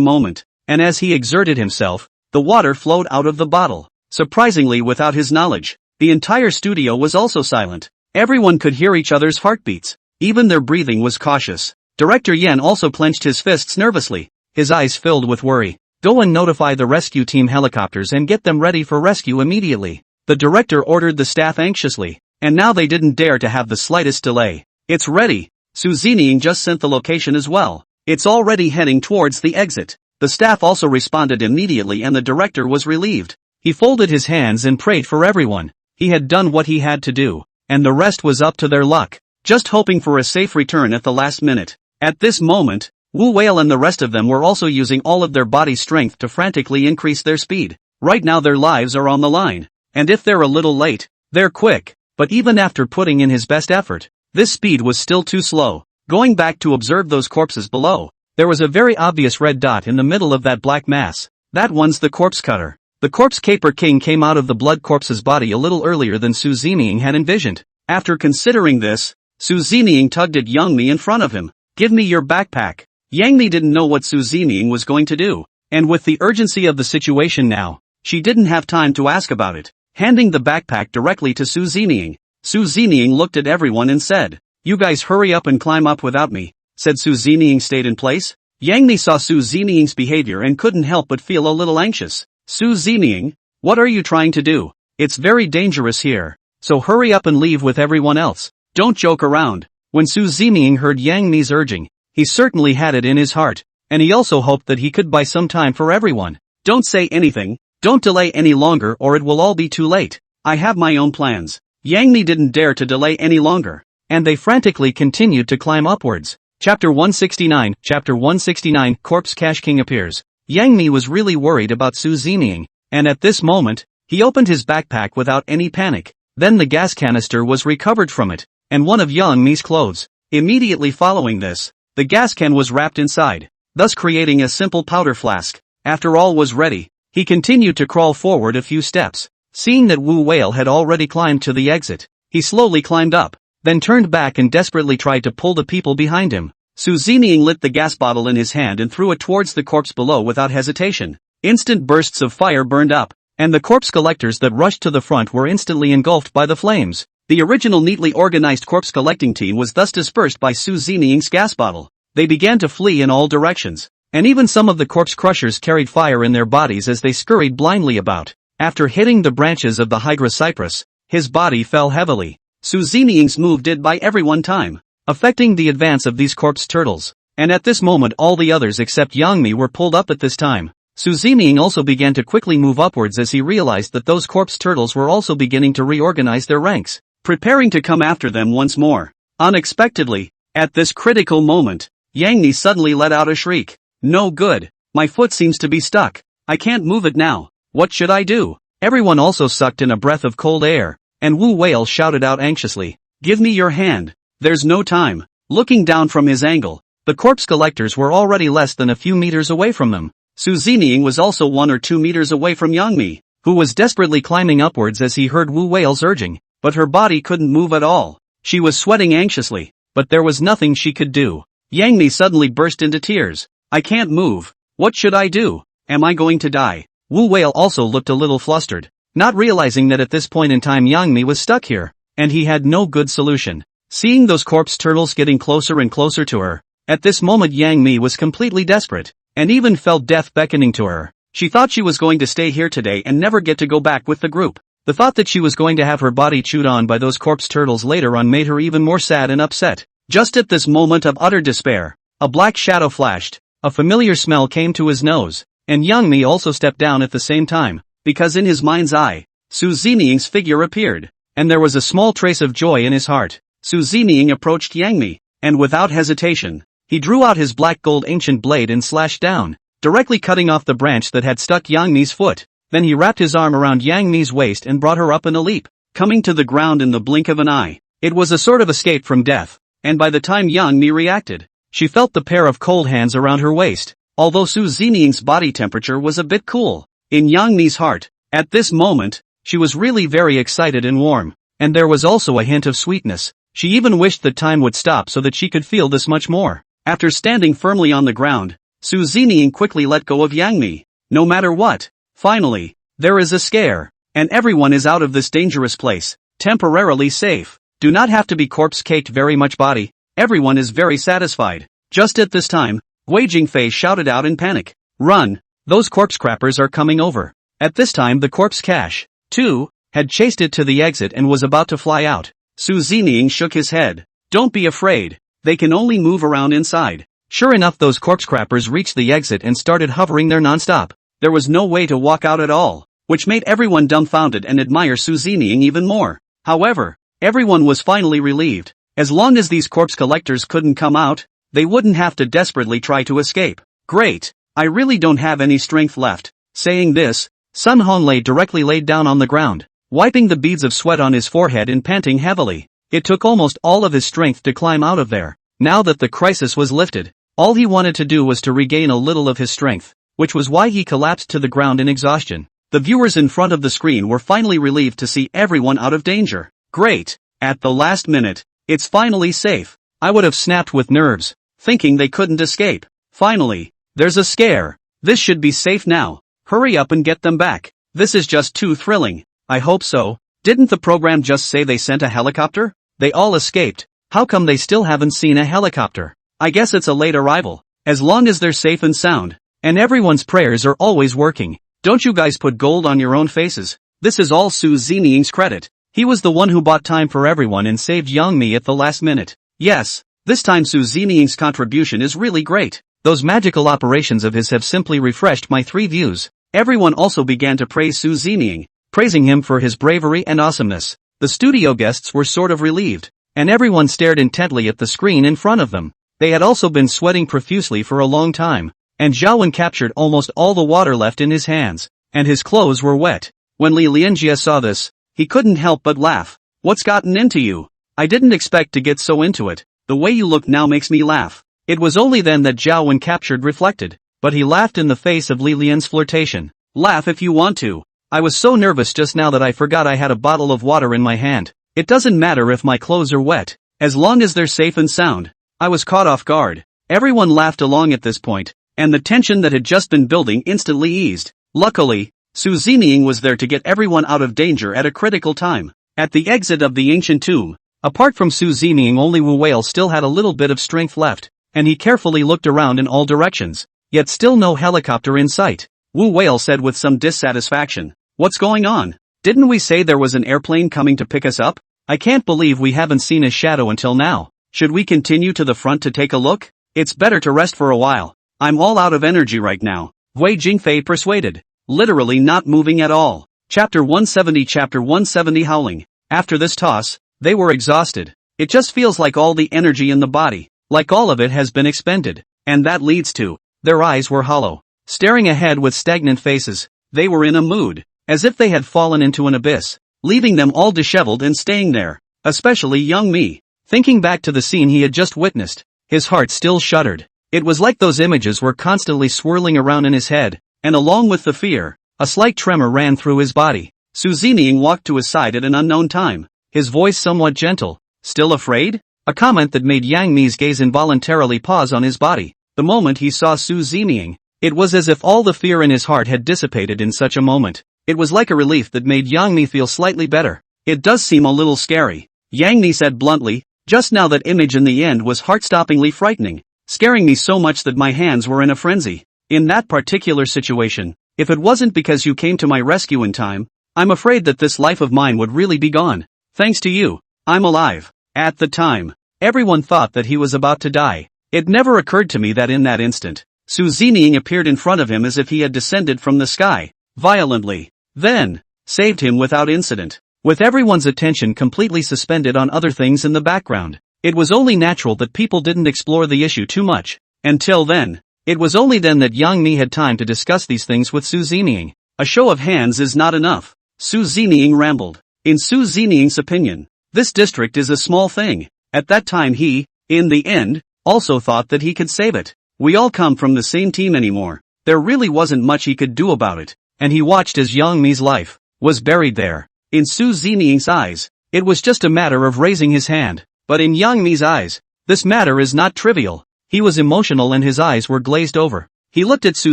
moment, and as he exerted himself, the water flowed out of the bottle. Surprisingly without his knowledge, the entire studio was also silent. Everyone could hear each other's heartbeats. Even their breathing was cautious. Director Yen also clenched his fists nervously, his eyes filled with worry. Go and notify the rescue team helicopters and get them ready for rescue immediately. The director ordered the staff anxiously, and now they didn't dare to have the slightest delay. It's ready. Su Zeming just sent the location as well. It's already heading towards the exit. The staff also responded immediately and the director was relieved. He folded his hands and prayed for everyone. He had done what he had to do, and the rest was up to their luck, just hoping for a safe return at the last minute. At this moment, Wu Whale and the rest of them were also using all of their body strength to frantically increase their speed. Right now their lives are on the line, and if they're a little late, they're quick. But even after putting in his best effort, this speed was still too slow. Going back to observe those corpses below, there was a very obvious red dot in the middle of that black mass. That one's the corpse cutter. The corpse caper king came out of the blood corpse's body a little earlier than Su Zeming had envisioned. After considering this, Su Zeming tugged at Yangmi in front of him. Give me your backpack. Yangmi didn't know what Su Zeming was going to do, and with the urgency of the situation now, she didn't have time to ask about it. Handing the backpack directly to Su Zeming, Su Zeming looked at everyone and said, "You guys hurry up and climb up without me," said Su Zeming stayed in place. Yangmi saw Su Zeming's behavior and couldn't help but feel a little anxious. Su Zeming, what are you trying to do? It's very dangerous here, so hurry up and leave with everyone else. Don't joke around. When Su Zeming heard Yangmi's urging, he certainly had it in his heart, and he also hoped that he could buy some time for everyone. Don't say anything, don't delay any longer or it will all be too late. I have my own plans. Yangmi didn't dare to delay any longer, and they frantically continued to climb upwards. Chapter 169, Chapter 169, Corpse Cash King appears. Yangmi was really worried about Su Zeming, and at this moment, he opened his backpack without any panic. Then the gas canister was recovered from it, and one of Yangmi's clothes. Immediately following this, the gas can was wrapped inside, thus creating a simple powder flask. After all was ready, he continued to crawl forward a few steps. Seeing that Wu Whale had already climbed to the exit, he slowly climbed up, then turned back and desperately tried to pull the people behind him. Su Zeming lit the gas bottle in his hand and threw it towards the corpse below without hesitation. Instant bursts of fire burned up, and the corpse collectors that rushed to the front were instantly engulfed by the flames. The original neatly organized corpse collecting team was thus dispersed by Su Zeming's gas bottle. They began to flee in all directions, and even some of the corpse crushers carried fire in their bodies as they scurried blindly about. After hitting the branches of the Hydra cypress, his body fell heavily. Su Zeming's move did buy everyone time, affecting the advance of these corpse turtles, and at this moment all the others except Yangmi were pulled up at this time. Su Zeming also began to quickly move upwards as he realized that those corpse turtles were also beginning to reorganize their ranks, preparing to come after them once more. Unexpectedly, At this critical moment, Yang Mi suddenly let out a shriek. No good. My foot seems to be stuck. I can't move it now. What should I do? Everyone also sucked in a breath of cold air, and Wu Whale shouted out anxiously. Give me your hand. There's no time. Looking down from his angle, the corpse collectors were already less than a few meters away from them. Su Zining was also 1 or 2 meters away from Yang Mi, who was desperately climbing upwards as he heard Wu Whale's urging, but her body couldn't move at all. She was sweating anxiously, but there was nothing she could do. Yang Mi suddenly burst into tears. I can't move. What should I do? Am I going to die? Wu Whale also looked a little flustered, not realizing that at this point in time Yang Mi was stuck here, and he had no good solution. Seeing those corpse turtles getting closer and closer to her, at this moment Yang Mi was completely desperate, and even felt death beckoning to her. She thought she was going to stay here today and never get to go back with the group. The thought that she was going to have her body chewed on by those corpse turtles later on made her even more sad and upset. Just at this moment of utter despair, a black shadow flashed, a familiar smell came to his nose, and Yang Mi also stepped down at the same time, because in his mind's eye, Su Zining's figure appeared, and there was a small trace of joy in his heart. Su Zining approached Yang Mi, and without hesitation, he drew out his black gold ancient blade and slashed down, directly cutting off the branch that had stuck Yang Mi's foot. Then he wrapped his arm around Yang Mi's waist and brought her up in a leap, coming to the ground in the blink of an eye. It was a sort of escape from death, and by the time Yang Mi reacted, she felt the pair of cold hands around her waist, although Su Zining's body temperature was a bit cool. In Yang Mi's heart, at this moment, she was really very excited and warm, and there was also a hint of sweetness. She even wished that time would stop so that she could feel this much more. After standing firmly on the ground, Su Zining quickly let go of Yang Mi. No matter what, finally, there is a scare, and everyone is out of this dangerous place, temporarily safe. Do not have to be corpse-caked very much body, everyone is very satisfied. Just at this time, Guo Jingfei shouted out in panic. Run! Those corpse crappers are coming over. At this time the corpse cache, too, had chased it to the exit and was about to fly out. Su Zining shook his head. Don't be afraid. They can only move around inside. Sure enough, those corpse crappers reached the exit and started hovering there non-stop. There was no way to walk out at all, which made everyone dumbfounded and admire Su Zining even more. However, everyone was finally relieved. As long as these corpse collectors couldn't come out, they wouldn't have to desperately try to escape. Great. I really don't have any strength left. Saying this, Sun Hong directly laid down on the ground, wiping the beads of sweat on his forehead and panting heavily. It took almost all of his strength to climb out of there. Now that the crisis was lifted, all he wanted to do was to regain a little of his strength, which was why he collapsed to the ground in exhaustion. The viewers in front of the screen were finally relieved to see everyone out of danger. Great! At the last minute, it's finally safe. I would have snapped with nerves, thinking they couldn't escape. Finally, there's a scare. This should be safe now. Hurry up and get them back. This is just too thrilling. I hope so. Didn't the program just say they sent a helicopter? They all escaped. How come they still haven't seen a helicopter? I guess it's a late arrival. As long as they're safe and sound, and everyone's prayers are always working. Don't you guys put gold on your own faces. This is all Su Zining's credit. He was the one who bought time for everyone and saved Yang Mi at the last minute. Yes, this time Su Zining's contribution is really great. Those magical operations of his have simply refreshed my 3 views. Everyone also began to praise Su Zining, praising him for his bravery and awesomeness. The studio guests were sort of relieved, and everyone stared intently at the screen in front of them. They had also been sweating profusely for a long time, and Zhao Wen captured almost all the water left in his hands, and his clothes were wet. When Li Lianjie saw this, he couldn't help but laugh. What's gotten into you? I didn't expect to get so into it. The way you look now makes me laugh. It was only then that Zhao Wen captured reflected, but he laughed in the face of Li Lian's flirtation. Laugh if you want to. I was so nervous just now that I forgot I had a bottle of water in my hand. It doesn't matter if my clothes are wet, as long as they're safe and sound. I was caught off guard. Everyone laughed along at this point, and the tension that had just been building instantly eased. Luckily, Su Zining was there to get everyone out of danger at a critical time. At the exit of the ancient tomb, apart from Su Zining, only Wu Whale still had a little bit of strength left, and he carefully looked around in all directions, yet still no helicopter in sight. Wu Whale said with some dissatisfaction, "What's going on? Didn't we say there was an airplane coming to pick us up? I can't believe we haven't seen a shadow until now. Should we continue to the front to take a look? It's better to rest for a while. I'm all out of energy right now." Guo Jingfei persuaded, literally not moving at all. Chapter 170 Howling. After this toss, they were exhausted. It just feels like all the energy in the body, like all of it has been expended. And that leads to, their eyes were hollow, staring ahead with stagnant faces. They were in a mood, as if they had fallen into an abyss, leaving them all disheveled and staying there. Especially young me. Thinking back to the scene he had just witnessed, his heart still shuddered. It was like those images were constantly swirling around in his head, and along with the fear, a slight tremor ran through his body. Su Zining walked to his side at an unknown time, his voice somewhat gentle. Still afraid? A comment that made Yang Mi's gaze involuntarily pause on his body. The moment he saw Su Zining, it was as if all the fear in his heart had dissipated in such a moment. It was like a relief that made Yang Mi feel slightly better. It does seem a little scary, Yang Mi said bluntly. Just now that image in the end was heart-stoppingly frightening, scaring me so much that my hands were in a frenzy. In that particular situation, if it wasn't because you came to my rescue in time, I'm afraid that this life of mine would really be gone. Thanks to you, I'm alive. At the time, everyone thought that he was about to die. It never occurred to me that in that instant, Su Zining appeared in front of him as if he had descended from the sky, violently, then saved him without incident. With everyone's attention completely suspended on other things in the background, it was only natural that people didn't explore the issue too much. Until then, it was only then that Yang Mi had time to discuss these things with Su Zining. A show of hands is not enough, Su Zining rambled. In Su Zining's opinion, this district is a small thing. At that time he, in the end, also thought that he could save it. We all come from the same team anymore. There really wasn't much he could do about it, and he watched as Yang Mi's life was buried there. In Su Zining's eyes, it was just a matter of raising his hand. But in Yang Mi's eyes, this matter is not trivial. He was emotional and his eyes were glazed over. He looked at Su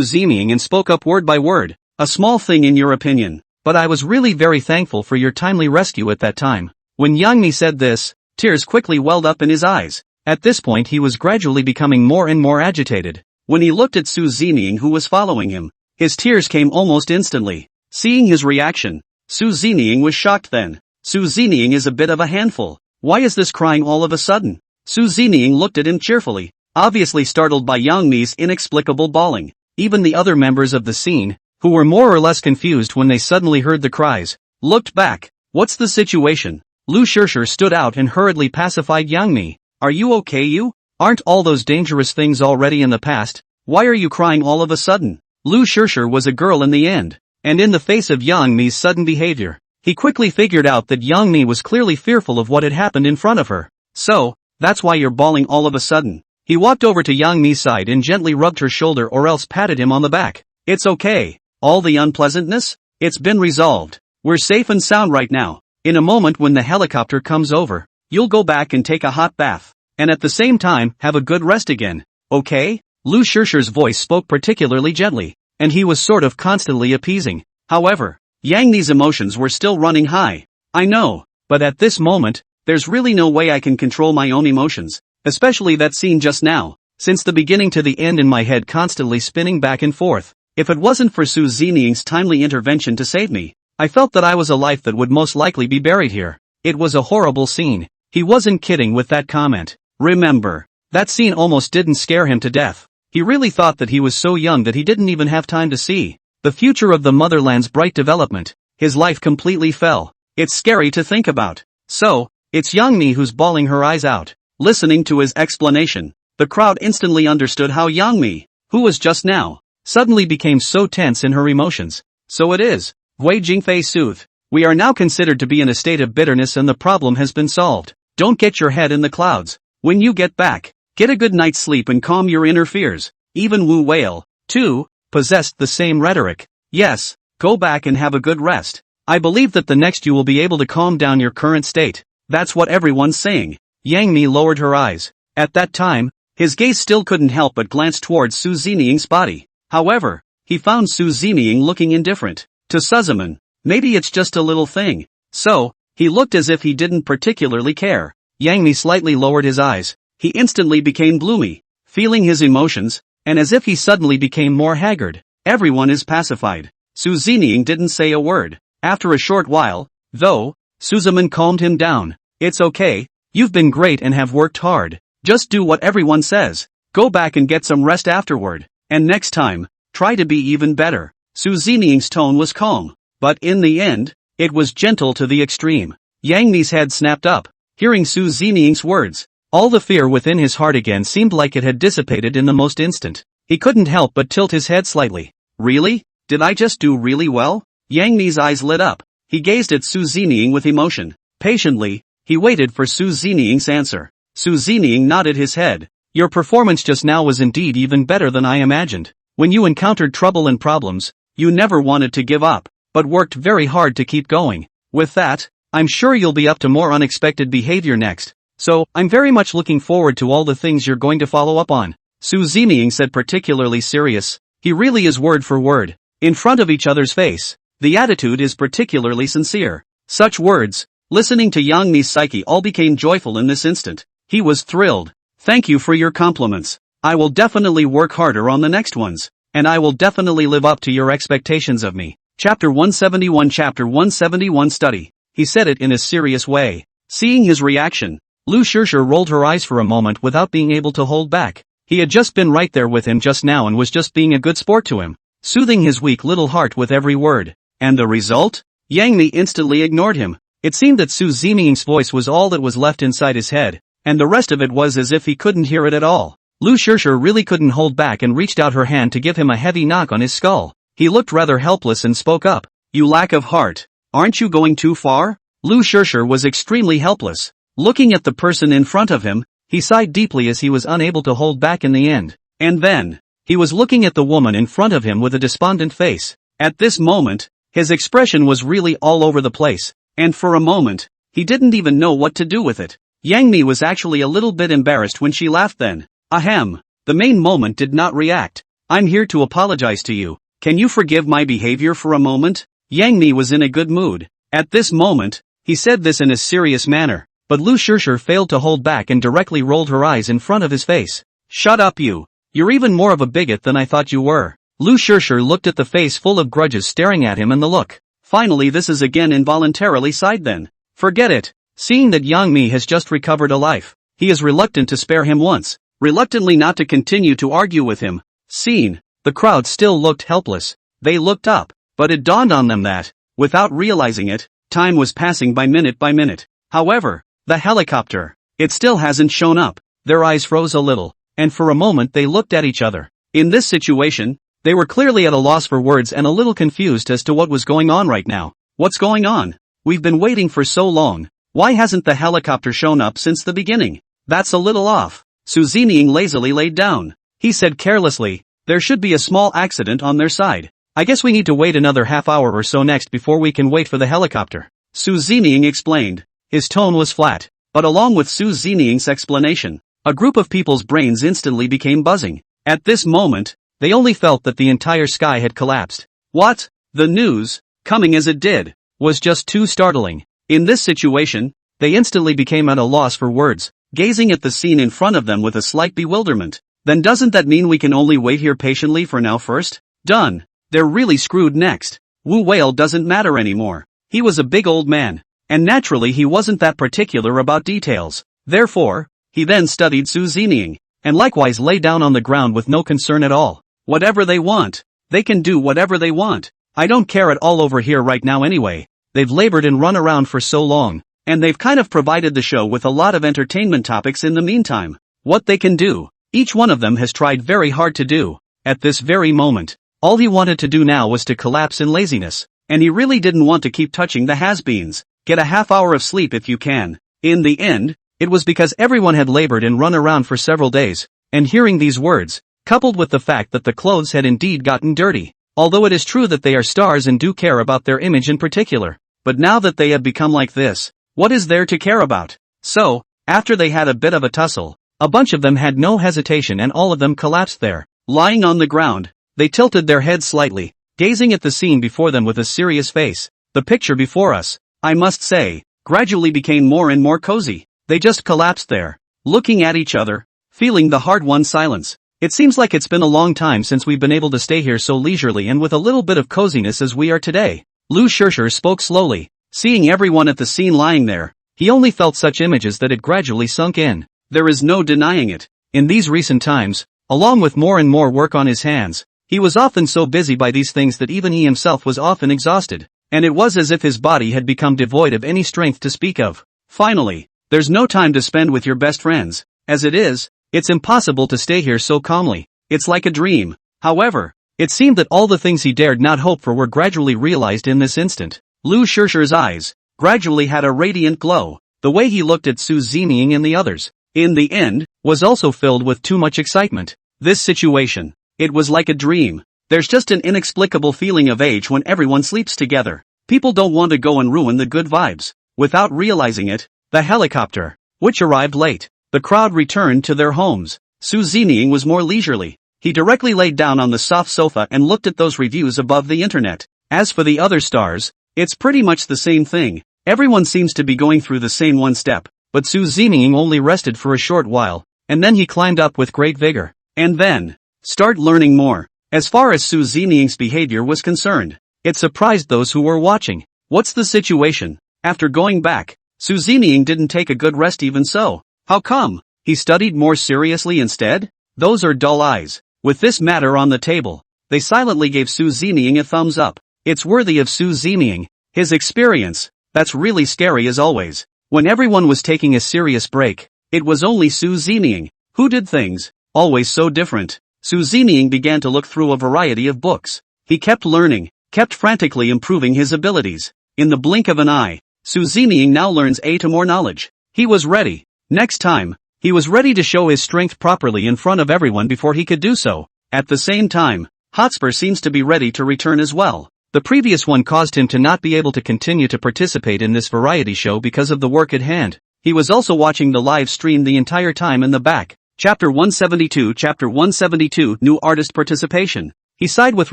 Zining and spoke up word by word. A small thing in your opinion, but I was really very thankful for your timely rescue at that time. When Yang Mi said this, tears quickly welled up in his eyes. At this point he was gradually becoming more and more agitated. When he looked at Su Zining who was following him, his tears came almost instantly. Seeing his reaction, Su Zining was shocked then. Su Zining is a bit of a handful. Why is this crying all of a sudden? Su Zining looked at him cheerfully, obviously startled by Yang Mi's inexplicable bawling. Even the other members of the scene, who were more or less confused when they suddenly heard the cries, looked back. What's the situation? Lu Shishir stood out and hurriedly pacified Yang Mi. Are you okay you? Aren't all those dangerous things already in the past? Why are you crying all of a sudden? Lu Shishir was a girl in the end. And in the face of Yang Mi's sudden behavior, he quickly figured out that Yang Mi was clearly fearful of what had happened in front of her. So, that's why you're bawling all of a sudden. He walked over to Yang Mi's side and gently rubbed her shoulder or else patted him on the back. It's okay. All the unpleasantness? It's been resolved. We're safe and sound right now. In a moment when the helicopter comes over, you'll go back and take a hot bath. And at the same time, have a good rest again. Okay? Lu Shishir's voice spoke particularly gently, and he was sort of constantly appeasing. However, Yang Mi's emotions were still running high. I know, but at this moment, there's really no way I can control my own emotions, especially that scene just now, since the beginning to the end in my head constantly spinning back and forth. If it wasn't for Su Zining's timely intervention to save me, I felt that I was a life that would most likely be buried here. It was a horrible scene. He wasn't kidding with that comment. Remember, that scene almost didn't scare him to death. He really thought that he was so young that he didn't even have time to see the future of the motherland's bright development. His life completely fell. It's scary to think about. So, it's Yang Mi who's bawling her eyes out. Listening to his explanation, the crowd instantly understood how Yang Mi, who was just now, suddenly became so tense in her emotions. So it is, Guo Jingfei soothed. We are now considered to be in a state of bitterness and the problem has been solved. Don't get your head in the clouds. When you get back, get a good night's sleep and calm your inner fears. Even Wu Whale, too, possessed the same rhetoric. Yes, go back and have a good rest. I believe that the next you will be able to calm down your current state. That's what everyone's saying. Yang Mi lowered her eyes. At that time, his gaze still couldn't help but glance towards Su Zining's body. However, he found Su Zining looking indifferent. To Suzuman, maybe it's just a little thing. So, he looked as if he didn't particularly care. Yang Mi slightly lowered his eyes. He instantly became gloomy, feeling his emotions, and as if he suddenly became more haggard. Everyone is pacified. Su Zining didn't say a word. After a short while, though, Suzuman calmed him down. It's okay, you've been great and have worked hard. Just do what everyone says. Go back and get some rest afterward. And next time, try to be even better. Su Zining's tone was calm, but in the end, it was gentle to the extreme. Yang Mi's head snapped up. hearing Su Ziming's words. All the fear within his heart again seemed like it had dissipated in the most instant. He couldn't help but tilt his head slightly. Really? Did I just do really well? Yang Mi's eyes lit up. He gazed at Su Ziming with emotion. Patiently, he waited for Su Ziming's answer. Su Ziming nodded his head. Your performance just now was indeed even better than I imagined. When you encountered trouble and problems, you never wanted to give up, but worked very hard to keep going. With that, I'm sure you'll be up to more unexpected behavior next. So, I'm very much looking forward to all the things you're going to follow up on. Su Ziming said, particularly serious. He really is word for word. In front of each other's face. The attitude is particularly sincere. Such words, listening to Yang Mi's psyche all became joyful in this instant. He was thrilled. Thank you for your compliments. I will definitely work harder on the next ones. And I will definitely live up to your expectations of me. Chapter 171 Chapter 171 Study. He said it in a serious way. Seeing his reaction, Lu Shirshir rolled her eyes for a moment without being able to hold back. He had just been right there with him just now and was just being a good sport to him, soothing his weak little heart with every word. And the result? Yang Mi instantly ignored him. It seemed that Su Ziming's voice was all that was left inside his head, and the rest of it was as if he couldn't hear it at all. Lu Shirshir really couldn't hold back and reached out her hand to give him a heavy knock on his skull. He looked rather helpless and spoke up. You lack of heart. Aren't you going too far? Lu Shirshir was extremely helpless. Looking at the person in front of him, he sighed deeply as he was unable to hold back in the end. And then, he was looking at the woman in front of him with a despondent face. At this moment, his expression was really all over the place, and for a moment, he didn't even know what to do with it. Yang Mi was actually a little bit embarrassed when she laughed then. Ahem. The main moment did not react. I'm here to apologize to you. Can you forgive my behavior for a moment? Yang Mi was in a good mood. At this moment, he said this in a serious manner. But Lu Shirshir failed to hold back and directly rolled her eyes in front of his face. Shut up you. You're even more of a bigot than I thought you were. Lu Shirshir looked at the face full of grudges staring at him and the look. Finally this is again involuntarily sighed then. Forget it. Seeing that Yang Mi has just recovered a life, he is reluctant to spare him once, reluctantly not to continue to argue with him. Scene. The crowd still looked helpless. They looked up, but it dawned on them that, without realizing it, time was passing by minute. However, the helicopter, it still hasn't shown up. Their eyes froze a little, and for a moment they looked at each other. In this situation, they were clearly at a loss for words and a little confused as to what was going on right now. What's going on? We've been waiting for so long. Why hasn't the helicopter shown up since the beginning? That's a little off. Su Ziming lazily laid down. He said carelessly, there should be a small accident on their side. I guess we need to wait another half hour or so next before we can wait for the helicopter. Su Ziming explained. His tone was flat, but along with Su Ziming's explanation, a group of people's brains instantly became buzzing. At this moment, they only felt that the entire sky had collapsed. What? The news, coming as it did, was just too startling. In this situation, they instantly became at a loss for words, gazing at the scene in front of them with a slight bewilderment. Then doesn't that mean we can only wait here patiently for now first? Done. They're really screwed next. Wu Whale doesn't matter anymore. He was a big old man. And naturally he wasn't that particular about details. Therefore, he then studied Su Ziming, and likewise lay down on the ground with no concern at all. Whatever they want. They can do whatever they want. I don't care at all over here right now anyway. They've labored and run around for so long, and they've kind of provided the show with a lot of entertainment topics in the meantime. What they can do, each one of them has tried very hard to do. At this very moment, all he wanted to do now was to collapse in laziness, and he really didn't want to keep touching the has-beens. Get a half hour of sleep if you can. In the end, it was because everyone had labored and run around for several days, and hearing these words, coupled with the fact that the clothes had indeed gotten dirty, although it is true that they are stars and do care about their image in particular, but now that they have become like this, what is there to care about? So, after they had a bit of a tussle, a bunch of them had no hesitation and all of them collapsed there. Lying on the ground, they tilted their heads slightly, gazing at the scene before them with a serious face. The picture before us, I must say, gradually became more and more cozy. They just collapsed there, looking at each other, feeling the hard-won silence. It seems like it's been a long time since we've been able to stay here so leisurely and with a little bit of coziness as we are today. Lu Shirshir spoke slowly, seeing everyone at the scene lying there. He only felt such images that it gradually sunk in. There is no denying it. In these recent times, along with more and more work on his hands, he was often so busy by these things that even he himself was often exhausted. And it was as if his body had become devoid of any strength to speak of. Finally, There's no time to spend with your best friends. As it is, it's impossible to stay here so calmly. It's like a dream. However, it seemed that all the things he dared not hope for were gradually realized in this instant. Lu Shishir's eyes gradually had a radiant glow. The way he looked at Su Zeming and the others, in the end, was also filled with too much excitement. This situation, it was like a dream. There's just an inexplicable feeling of age when everyone sleeps together. People don't want to go and ruin the good vibes. Without realizing it, the helicopter, which arrived late, the crowd returned to their homes. Su Zeming was more leisurely. He directly laid down on the soft sofa and looked at those reviews above the internet. As for the other stars, it's pretty much the same thing. Everyone seems to be going through the same one step, but Su Zeming only rested for a short while, and then he climbed up with great vigor. And then, start learning more. As far as Su Zeming's behavior was concerned, it surprised those who were watching. What's the situation? After going back, Su Zeming didn't take a good rest even so. How come? He studied more seriously instead? Those are dull eyes. With this matter on the table, they silently gave Su Zeming a thumbs up. It's worthy of Su Zeming. His experience, that's really scary as always. When everyone was taking a serious break, it was only Su Zeming who did things always so different. Su Zeming began to look through a variety of books. He kept learning, kept frantically improving his abilities. In the blink of an eye, Su Zeming now learns 8 more knowledge. He was ready. Next time, he was ready to show his strength properly in front of everyone before he could do so. At the same time, Hotspur seems to be ready to return as well. The previous one caused him to not be able to continue to participate in this variety show because of the work at hand. He was also watching the live stream the entire time in the back. Chapter 172 New Artist Participation. He sighed with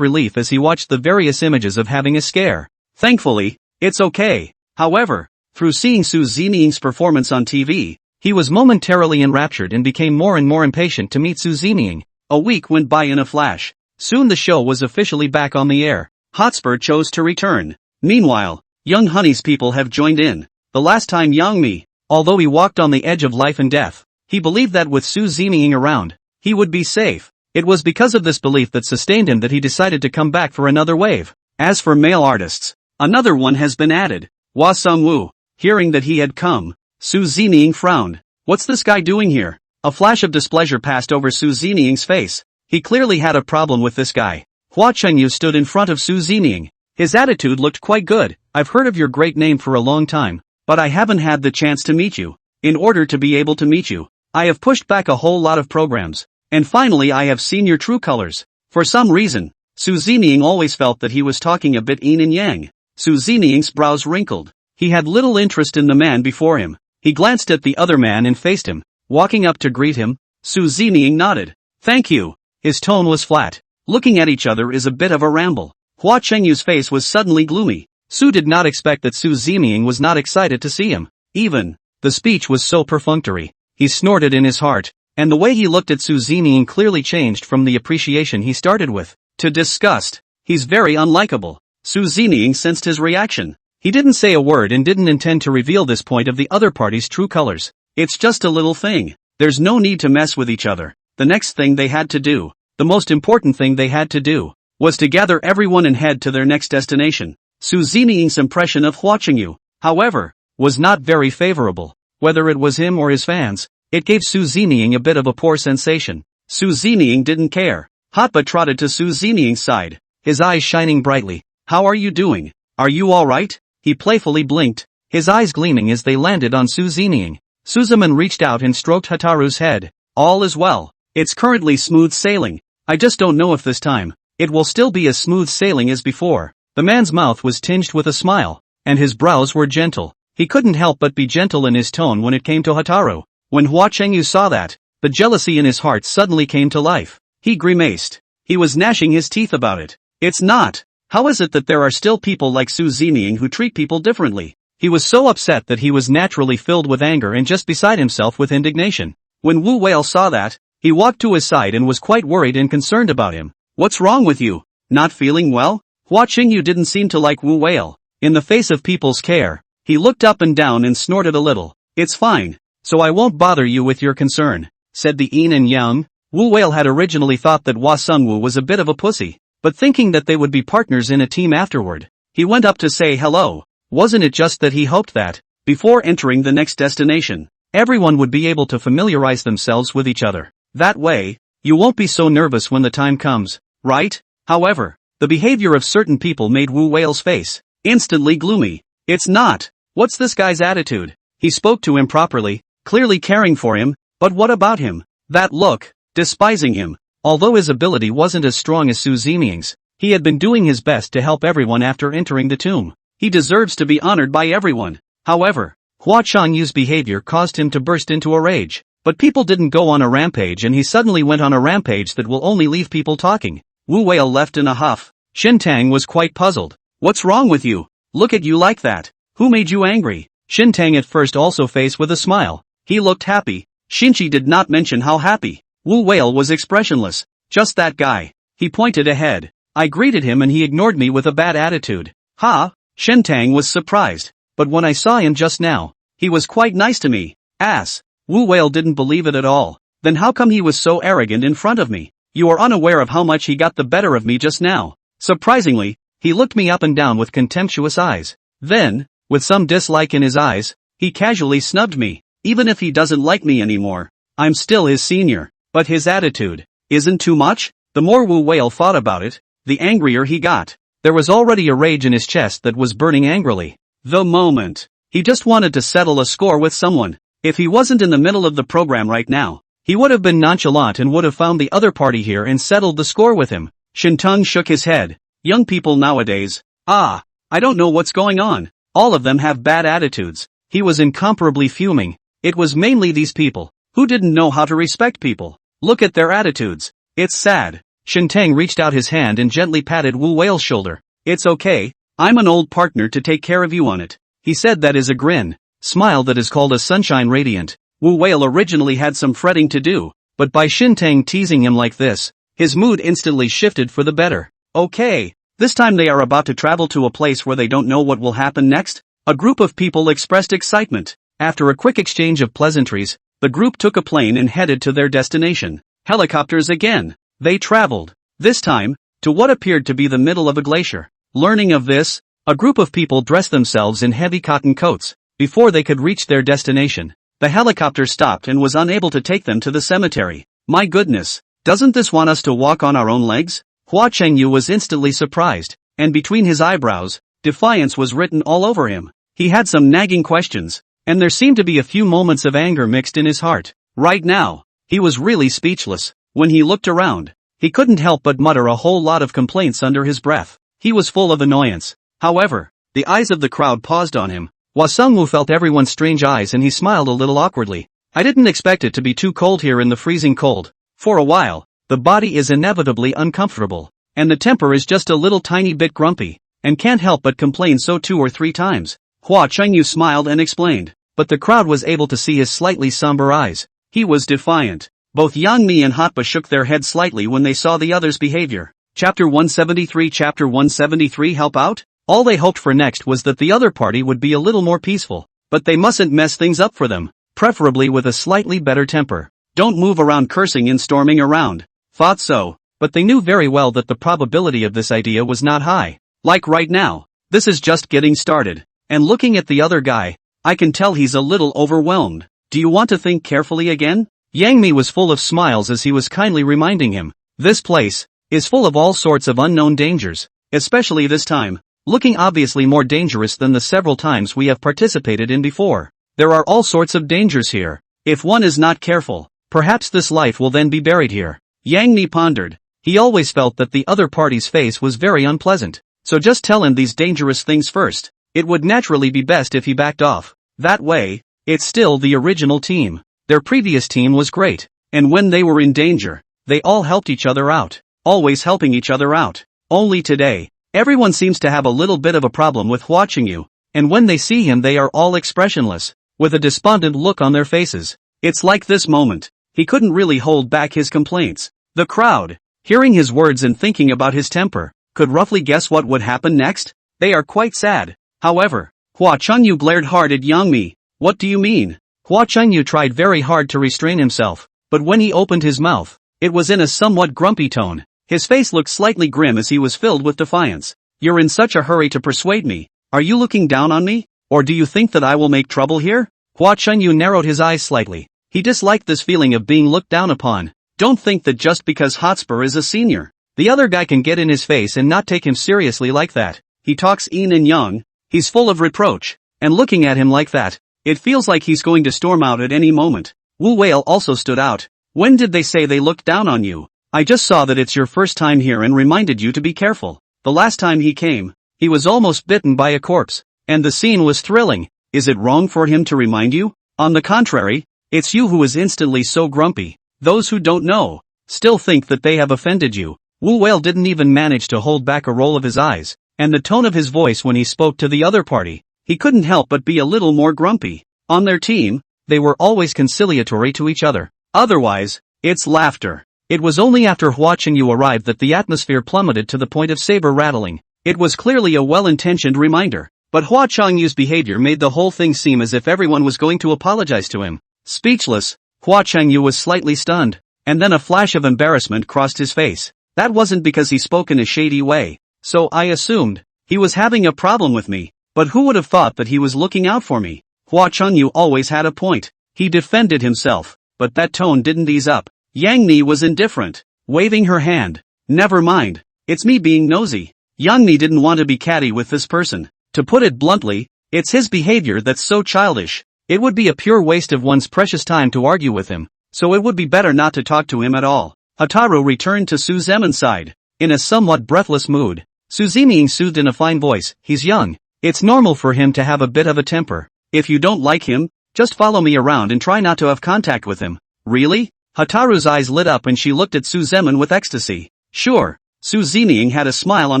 relief as he watched the various images of having a scare. Thankfully, it's okay. However, through seeing Su Zeming's performance on TV, he was momentarily enraptured and became more and more impatient to meet Su Zeming. A week went by in a flash. Soon the show was officially back on the air. Hotspur chose to return. Meanwhile, Young Honey's people have joined in. The last time Yang Mi, although he walked on the edge of life and death, he believed that with Su Zeming around, he would be safe. It was because of this belief that sustained him that he decided to come back for another wave. As for male artists, another one has been added. Hua Sung-woo. Hearing that he had come, Su Zeming frowned. What's this guy doing here? A flash of displeasure passed over Su Zeming's face. He clearly had a problem with this guy. Hua Chengyu stood in front of Su Zeming. His attitude looked quite good. I've heard of your great name for a long time, but I haven't had the chance to meet you. In order to be able to meet you, I have pushed back a whole lot of programs, and finally I have seen your true colors. For some reason, Su Zeming always felt that he was talking a bit yin and yang. Su Zeming's brows wrinkled. He had little interest in the man before him. He glanced at the other man and faced him. Walking up to greet him, Su Zeming nodded. Thank you. His tone was flat. Looking at each other is a bit of a ramble. Hua Chengyu's face was suddenly gloomy. Su did not expect that Su Zeming was not excited to see him. Even, the speech was so perfunctory. He snorted in his heart, and the way he looked at Su Zeming clearly changed from the appreciation he started with, to disgust. He's very unlikable. Su Zeming sensed his reaction. He didn't say a word and didn't intend to reveal this point of the other party's true colors. It's just a little thing. There's no need to mess with each other. The next thing they had to do, the most important thing they had to do, was to gather everyone and head to their next destination. Su Zeming's impression of Hua Chengyu, however, was not very favorable. Whether it was him or his fans, it gave Su Zeming a bit of a poor sensation. Su Zeming didn't care. Hotba trotted to Su Zeming's side, his eyes shining brightly. How are you doing? Are you alright? He playfully blinked, his eyes gleaming as they landed on Su Zeming. Suzuman reached out and stroked Hataru's head. All is well. It's currently smooth sailing. I just don't know if this time, it will still be as smooth sailing as before. The man's mouth was tinged with a smile, and his brows were gentle. He couldn't help but be gentle in his tone when it came to Hataru. When Hua Chengyu saw that, the jealousy in his heart suddenly came to life. He grimaced. He was gnashing his teeth about it. It's not. How is it that there are still people like Su Zeming who treat people differently? He was so upset that he was naturally filled with anger and just beside himself with indignation. When Wu Whale saw that, he walked to his side and was quite worried and concerned about him. What's wrong with you? Not feeling well? Hua Qingyu didn't seem to like Wu Whale. In the face of people's care, he looked up and down and snorted a little. It's fine, so I won't bother you with your concern, said the yin and yang. Wu Whale had originally thought that Hua Sungwu was a bit of a pussy, but thinking that they would be partners in a team afterward, he went up to say hello. Wasn't it just that he hoped that, before entering the next destination. Everyone would be able to familiarize themselves with each other. That way, you won't be so nervous when the time comes, right? However, the behavior of certain people made Wu Whale's face instantly gloomy. It's not. What's this guy's attitude? He spoke to him properly, clearly caring for him, but what about him? That look, despising him. Although his ability wasn't as strong as Su Zeming's, he had been doing his best to help everyone after entering the tomb. He deserves to be honored by everyone. However, Hua Changyu's behavior caused him to burst into a rage. But people didn't go on a rampage and he suddenly went on a rampage that will only leave people talking. Wu Whale left in a huff. Shin Tang was quite puzzled. What's wrong with you? Look at you like that. Who made you angry? Shin Tang at first also faced with a smile. He looked happy. Shinchi did not mention how happy. Wu Whale was expressionless. Just that guy. He pointed ahead. I greeted him and he ignored me with a bad attitude. Ha! Shin Tang was surprised. But when I saw him just now, he was quite nice to me. Ass. Wu Whale didn't believe it at all. Then how come he was so arrogant in front of me? You are unaware of how much he got the better of me just now. Surprisingly, he looked me up and down with contemptuous eyes. Then, with some dislike in his eyes, he casually snubbed me. Even if he doesn't like me anymore, I'm still his senior. But his attitude isn't too much? The more Wu Whale thought about it, the angrier he got. There was already a rage in his chest that was burning angrily. The moment. He just wanted to settle a score with someone. If he wasn't in the middle of the program right now, he would have been nonchalant and would have found the other party here and settled the score with him. Shintung shook his head. Young people nowadays. I don't know what's going on. All of them have bad attitudes. He was incomparably fuming. It was mainly these people, who didn't know how to respect people. Look at their attitudes. It's sad. Shintang reached out his hand and gently patted Wu Whale's shoulder. It's okay, I'm an old partner to take care of you on it. He said that is a grin. Smile that is called a sunshine radiant. Wu Whale originally had some fretting to do, but by Shintang teasing him like this, his mood instantly shifted for the better. Okay, this time they are about to travel to a place where they don't know what will happen next. A group of people expressed excitement. After a quick exchange of pleasantries, the group took a plane and headed to their destination. Helicopters again. They traveled, this time, to what appeared to be the middle of a glacier. Learning of this, a group of people dressed themselves in heavy cotton coats. Before they could reach their destination, the helicopter stopped and was unable to take them to the cemetery. My goodness, doesn't this want us to walk on our own legs? Hua Chengyu was instantly surprised, and between his eyebrows, defiance was written all over him. He had some nagging questions, and there seemed to be a few moments of anger mixed in his heart. Right now, he was really speechless. When he looked around, he couldn't help but mutter a whole lot of complaints under his breath. He was full of annoyance. However, the eyes of the crowd paused on him. Hua Sungwu felt everyone's strange eyes and he smiled a little awkwardly. I didn't expect it to be too cold here in the freezing cold. For a while, the body is inevitably uncomfortable, and the temper is just a little tiny bit grumpy, and can't help but complain so 2 or 3 times. Hua Chengyu smiled and explained, but the crowd was able to see his slightly somber eyes. He was defiant. Both Yang Mi and Hotba shook their heads slightly when they saw the other's behavior. Chapter 173 Chapter 173 Help out? All they hoped for next was that the other party would be a little more peaceful, but they mustn't mess things up for them, preferably with a slightly better temper. Don't move around cursing and storming around. Thought so, but they knew very well that the probability of this idea was not high. Like right now, this is just getting started. And looking at the other guy, I can tell he's a little overwhelmed. Do you want to think carefully again? Yang Mi was full of smiles as he was kindly reminding him. This place is full of all sorts of unknown dangers, especially this time, looking obviously more dangerous than the several times we have participated in before. There are all sorts of dangers here. If one is not careful, perhaps this life will then be buried here. Yang Mi pondered. He always felt that the other party's face was very unpleasant, so just tell him these dangerous things first. It would naturally be best if he backed off. That way, it's still the original team. Their previous team was great, and when they were in danger, they all helped each other out, always helping each other out. Only today, everyone seems to have a little bit of a problem with watching you, and when they see him they are all expressionless, with a despondent look on their faces. It's like this moment, he couldn't really hold back his complaints. The crowd, hearing his words and thinking about his temper, could roughly guess what would happen next. They are quite sad. However, Hua Chengyu glared hard at Yang Mi. What do you mean? Hua Chengyu tried very hard to restrain himself, but when he opened his mouth, it was in a somewhat grumpy tone. His face looked slightly grim as he was filled with defiance. You're in such a hurry to persuade me. Are you looking down on me? Or do you think that I will make trouble here? Hua Chengyu narrowed his eyes slightly. He disliked this feeling of being looked down upon. Don't think that just because Hotspur is a senior, the other guy can get in his face and not take him seriously like that. He talks yin and yang, he's full of reproach, and looking at him like that, it feels like he's going to storm out at any moment. Wu Whale also stood out. When did they say they looked down on you? I just saw that it's your first time here and reminded you to be careful. The last time he came, he was almost bitten by a corpse, and the scene was thrilling. Is it wrong for him to remind you? On the contrary, it's you who is instantly so grumpy. Those who don't know, still think that they have offended you. Wu Whale didn't even manage to hold back a roll of his eyes, and the tone of his voice when he spoke to the other party, he couldn't help but be a little more grumpy. On their team, they were always conciliatory to each other. Otherwise, it's laughter. It was only after Hua Chengyu arrived that the atmosphere plummeted to the point of saber rattling. It was clearly a well-intentioned reminder, but Hua Chengyu's behavior made the whole thing seem as if everyone was going to apologize to him. Speechless, Hua Chengyu was slightly stunned, and then a flash of embarrassment crossed his face. That wasn't because he spoke in a shady way, so I assumed he was having a problem with me, but who would have thought that he was looking out for me? Hua Chengyu always had a point. He defended himself, but that tone didn't ease up. Yang Ni was indifferent, waving her hand. Never mind, it's me being nosy. Yang Ni didn't want to be catty with this person. To put it bluntly, it's his behavior that's so childish. It would be a pure waste of one's precious time to argue with him, so it would be better not to talk to him at all. Hotaru returned to Su Zemin's side, in a somewhat breathless mood. Su Zeming soothed in a fine voice, he's young. It's normal for him to have a bit of a temper. If you don't like him, just follow me around and try not to have contact with him. Really? Hotaru's eyes lit up and she looked at Su Zemin with ecstasy. Sure. Su Zeming had a smile on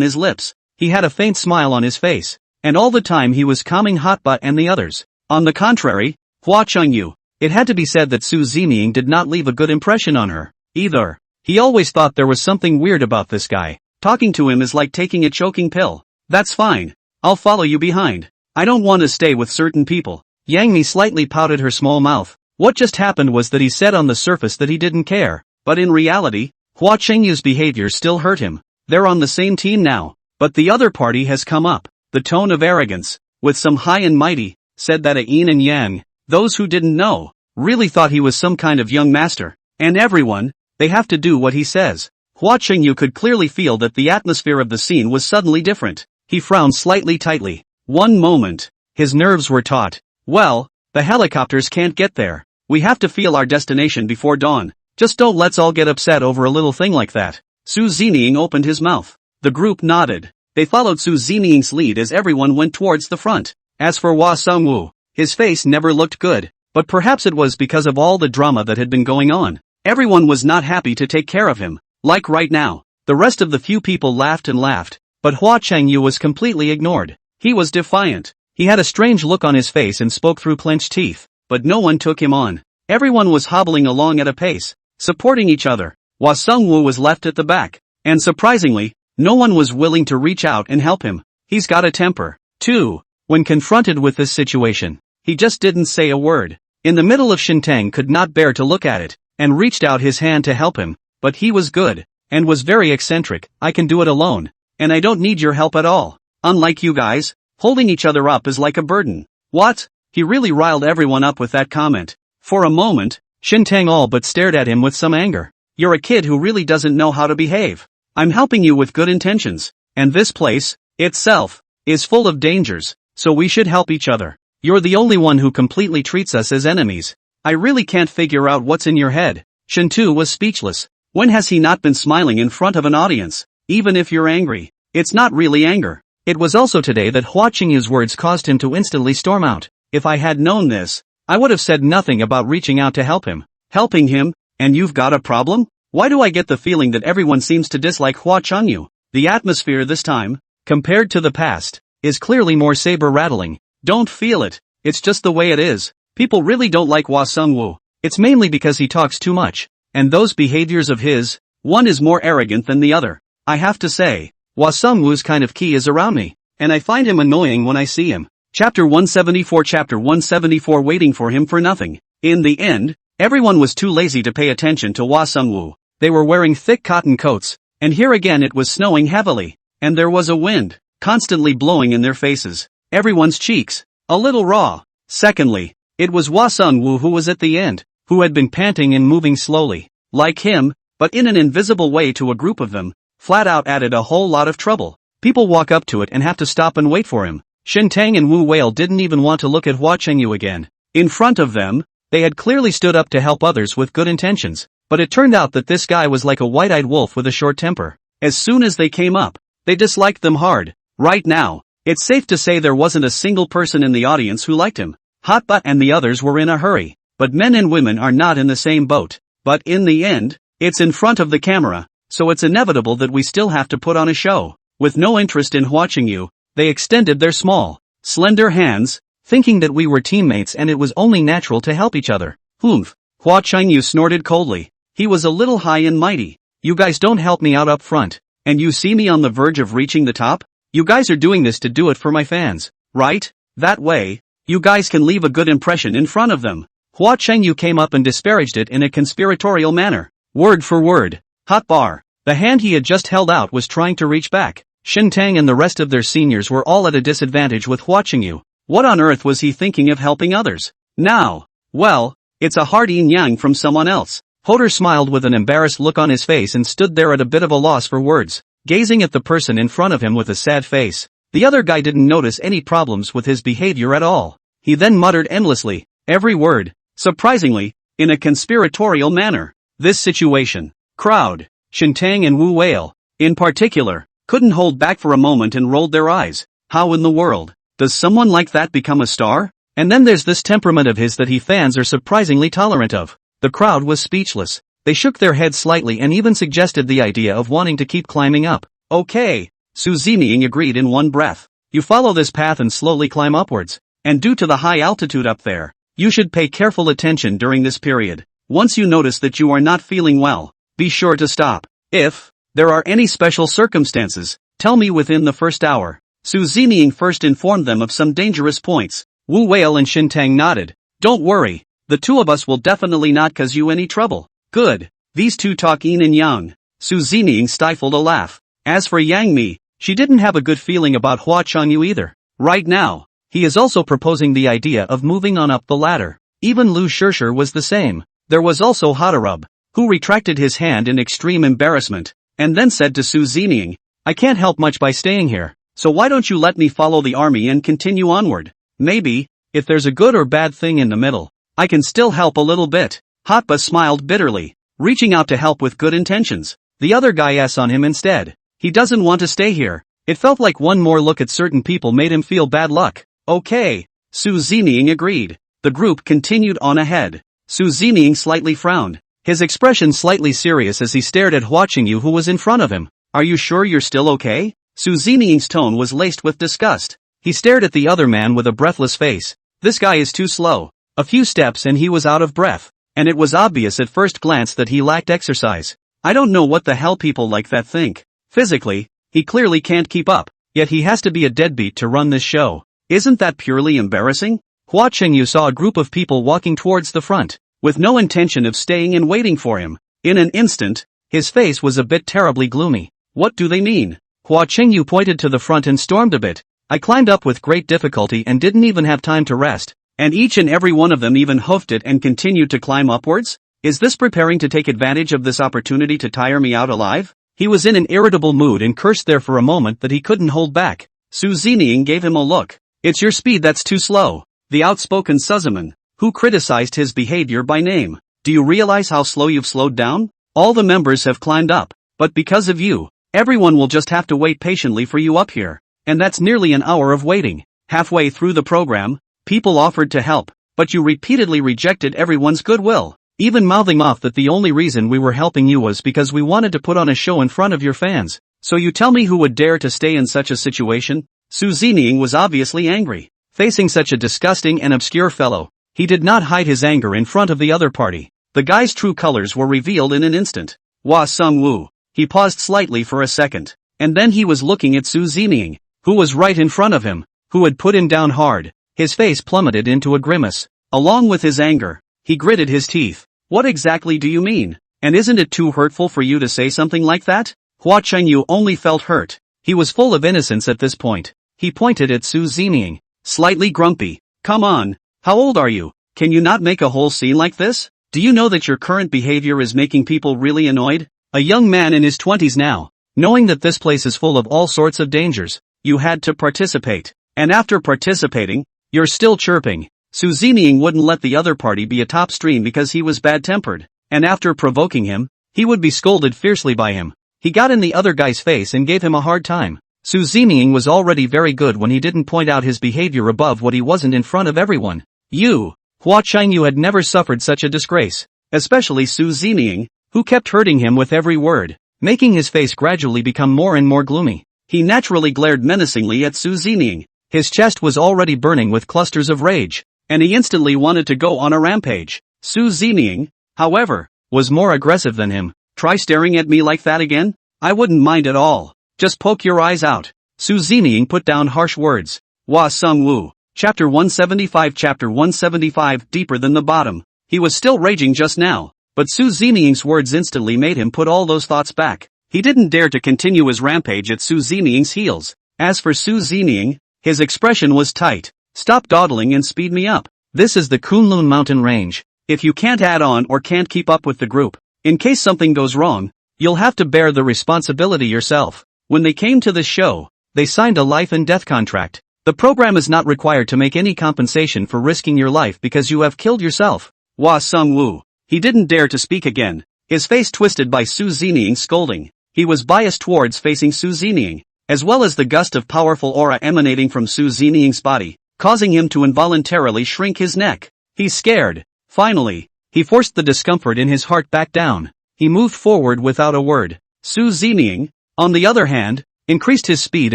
his lips. He had a faint smile on his face, and all the time he was calming Hotbutt and the others. On the contrary, Hua Chengyu, it had to be said that Su Zeming did not leave a good impression on her, either. He always thought there was something weird about this guy. Talking to him is like taking a choking pill. That's fine. I'll follow you behind. I don't want to stay with certain people. Yang Mi slightly pouted her small mouth. What just happened was that he said on the surface that he didn't care, but in reality, Hua Chengyu's behavior still hurt him. They're on the same team now, but the other party has come up. The tone of arrogance, with some high and mighty, said that a yin and yang, those who didn't know, really thought he was some kind of young master, and everyone, they have to do what he says. Hua Chengyu could clearly feel that the atmosphere of the scene was suddenly different. He frowned slightly tightly. One moment. His nerves were taut. Well, the helicopters can't get there. We have to feel our destination before dawn. Just don't let's all get upset over a little thing like that. Su Zeming opened his mouth. The group nodded. They followed Su Zeming's lead as everyone went towards the front. As for Hua Sungwoo, his face never looked good, but perhaps it was because of all the drama that had been going on. Everyone was not happy to take care of him. Like right now, the rest of the few people laughed and laughed, but Hua Chengyu was completely ignored. He was defiant. He had a strange look on his face and spoke through clenched teeth, but no one took him on. Everyone was hobbling along at a pace, supporting each other. Hua Sungwoo was left at the back, and surprisingly, no one was willing to reach out and help him. He's got a temper, too. When confronted with this situation, he just didn't say a word. In the middle of Shintang could not bear to look at it, and reached out his hand to help him, but he was good, and was very eccentric. I can do it alone, and I don't need your help at all. Unlike you guys, holding each other up is like a burden. What? He really riled everyone up with that comment. For a moment, Shintang all but stared at him with some anger. You're a kid who really doesn't know how to behave. I'm helping you with good intentions, and this place, itself, is full of dangers, so we should help each other. You're the only one who completely treats us as enemies. I really can't figure out what's in your head. Shintu was speechless. When has he not been smiling in front of an audience? Even if you're angry, it's not really anger. It was also today that Hua Chengyu's words caused him to instantly storm out. If I had known this, I would have said nothing about reaching out to help him. Helping him? And you've got a problem? Why do I get the feeling that everyone seems to dislike Hua Chengyu? The atmosphere this time, compared to the past, is clearly more saber-rattling. Don't feel it. It's just the way it is. People really don't like Hua Sungwoo. It's mainly because he talks too much. And those behaviors of his, one is more arrogant than the other. I have to say, Hua Sungwoo's kind of key is around me, and I find him annoying when I see him. Chapter 174 waiting for him for nothing. In the end, everyone was too lazy to pay attention to Hua Sungwoo. They were wearing thick cotton coats, and here again it was snowing heavily, and there was a wind, constantly blowing in their faces. Everyone's cheeks, A little raw. Secondly, it was Hua Sung-woo who was at the end, who had been panting and moving slowly, like him, but in an invisible way to a group of them, flat out added a whole lot of trouble. People walk up to it and have to stop and wait for him. Shin Tang and Wu Whale didn't even want to look at Hua Chengyu again. In front of them, they had clearly stood up to help others with good intentions, but it turned out that this guy was like a white-eyed wolf with a short temper. As soon as they came up, they disliked them hard. Right now, it's safe to say there wasn't a single person in the audience who liked him. Hotbutt and the others were in a hurry, but men and women are not in the same boat. But in the end, it's in front of the camera, so it's inevitable that we still have to put on a show. With no interest in watching you, they extended their small, slender hands, thinking that we were teammates and it was only natural to help each other. Humph. Hua Chengyu snorted coldly. He was a little high and mighty. You guys don't help me out up front, and you see me on the verge of reaching the top? You guys are doing this to do it for my fans, right? That way, you guys can leave a good impression in front of them. Hua Chengyu came up and disparaged it in a conspiratorial manner. Word for word. Hot bar. The hand he had just held out was trying to reach back. Shin Tang and the rest of their seniors were all at a disadvantage with watching you. What on earth was he thinking of helping others? Now, well, it's a hard yin-yang from someone else. Hoder smiled with an embarrassed look on his face and stood there at a bit of a loss for words, gazing at the person in front of him with a sad face. The other guy didn't notice any problems with his behavior at all. He then muttered endlessly, every word, surprisingly, in a conspiratorial manner. This situation, crowd, Shin Tang and Wu Whale, in particular, couldn't hold back for a moment and rolled their eyes. How in the world does someone like that become a star? And then there's this temperament of his that he fans are surprisingly tolerant of. The crowd was speechless. They shook their heads slightly and even suggested the idea of wanting to keep climbing up. Okay, Su Zeming agreed in one breath. You follow this path and slowly climb upwards. And due to the high altitude up there, you should pay careful attention during this period. Once you notice that you are not feeling well, be sure to stop. If there are any special circumstances, tell me within the first hour. Su Zeming first informed them of some dangerous points. Wu Whale and Shin Tang nodded. Don't worry. The two of us will definitely not cause you any trouble. Good. These two talk yin and yang. Su Zeming stifled a laugh. As for Yang Mi, she didn't have a good feeling about Hua Chengyu either. Right now, he is also proposing the idea of moving on up the ladder. Even Lu Shirshir was the same. There was also Hodarub, who retracted his hand in extreme embarrassment, and then said to Su Zeming, I can't help much by staying here, so why don't you let me follow the army and continue onward? Maybe, if there's a good or bad thing in the middle, I can still help a little bit. Hotba smiled bitterly, reaching out to help with good intentions. The other guy S on him instead. He doesn't want to stay here. It felt like one more look at certain people made him feel bad luck. Okay, Su Zeming agreed. The group continued on ahead. Su Zeming slightly frowned, his expression slightly serious as he stared at Hua Chengyu who was in front of him. Are you sure you're still okay? Su Zeming's tone was laced with disgust. He stared at the other man with a breathless face. This guy is too slow. A few steps and he was out of breath, and it was obvious at first glance that he lacked exercise. I don't know what the hell people like that think. Physically, he clearly can't keep up, yet he has to be a deadbeat to run this show. Isn't that purely embarrassing? Hua Chengyu saw a group of people walking towards the front, with no intention of staying and waiting for him. In an instant, his face was a bit terribly gloomy. What do they mean? Hua Chengyu pointed to the front and stormed a bit. I climbed up with great difficulty and didn't even have time to rest. And each and every one of them even hoofed it and continued to climb upwards? Is this preparing to take advantage of this opportunity to tire me out alive? He was in an irritable mood and cursed there for a moment that he couldn't hold back. Su Zeming gave him a look. It's your speed that's too slow. The outspoken Suzuman, who criticized his behavior by name. Do you realize how slow you've slowed down? All the members have climbed up, but because of you, everyone will just have to wait patiently for you up here. And that's nearly an hour of waiting. Halfway through the program, people offered to help, but you repeatedly rejected everyone's goodwill, even mouthing off that the only reason we were helping you was because we wanted to put on a show in front of your fans. So you tell me who would dare to stay in such a situation? Su Zeming was obviously angry. Facing such a disgusting and obscure fellow, he did not hide his anger in front of the other party. The guy's true colors were revealed in an instant. Hua Sung-woo. He paused slightly for a second, and then he was looking at Su Zeming, who was right in front of him, who had put him down hard. His face plummeted into a grimace. Along with his anger, he gritted his teeth. What exactly do you mean? And isn't it too hurtful for you to say something like that? Hua Chengyu only felt hurt. He was full of innocence at this point. He pointed at Su Zeming. Slightly grumpy, Come on, how old are you? Can you not make a whole scene like this? Do you know that your current behavior is making people really annoyed? A young man in his 20s now, knowing that this place is full of all sorts of dangers, you had to participate. And after participating, you're still chirping. Zeming wouldn't let the other party be a top stream because he was bad-tempered, and after provoking him, he would be scolded fiercely by him. He got in the other guy's face and gave him a hard time. Zeming was already very good when he didn't point out his behavior above what he wasn't in front of everyone. Hua Qianyu had never suffered such a disgrace, especially Zeming, who kept hurting him with every word, making his face gradually become more and more gloomy. He naturally glared menacingly at Zeming. His chest was already burning with clusters of rage, and he instantly wanted to go on a rampage. Zeming, however, was more aggressive than him. Try staring at me like that again? I wouldn't mind at all. Just poke your eyes out. Zeming put down harsh words. Hua Sung-woo. Chapter 175. Chapter 175. Deeper than the bottom. He was still raging just now, but Zeming's words instantly made him put all those thoughts back. He didn't dare to continue his rampage at Zeming's heels. As for Zeming, his expression was tight. Stop dawdling and speed me up. This is the Kunlun mountain range. If you can't add on or can't keep up with the group, in case something goes wrong, you'll have to bear the responsibility yourself. When they came to this show, they signed a life and death contract. The program is not required to make any compensation for risking your life because you have killed yourself. Hua Sung-woo. He didn't dare to speak again. His face twisted by Zeming's scolding. He was biased towards facing Zeming, as well as the gust of powerful aura emanating from Zeming's body, causing him to involuntarily shrink his neck. He's scared. Finally, he forced the discomfort in his heart back down. He moved forward without a word. Zeming, on the other hand, increased his speed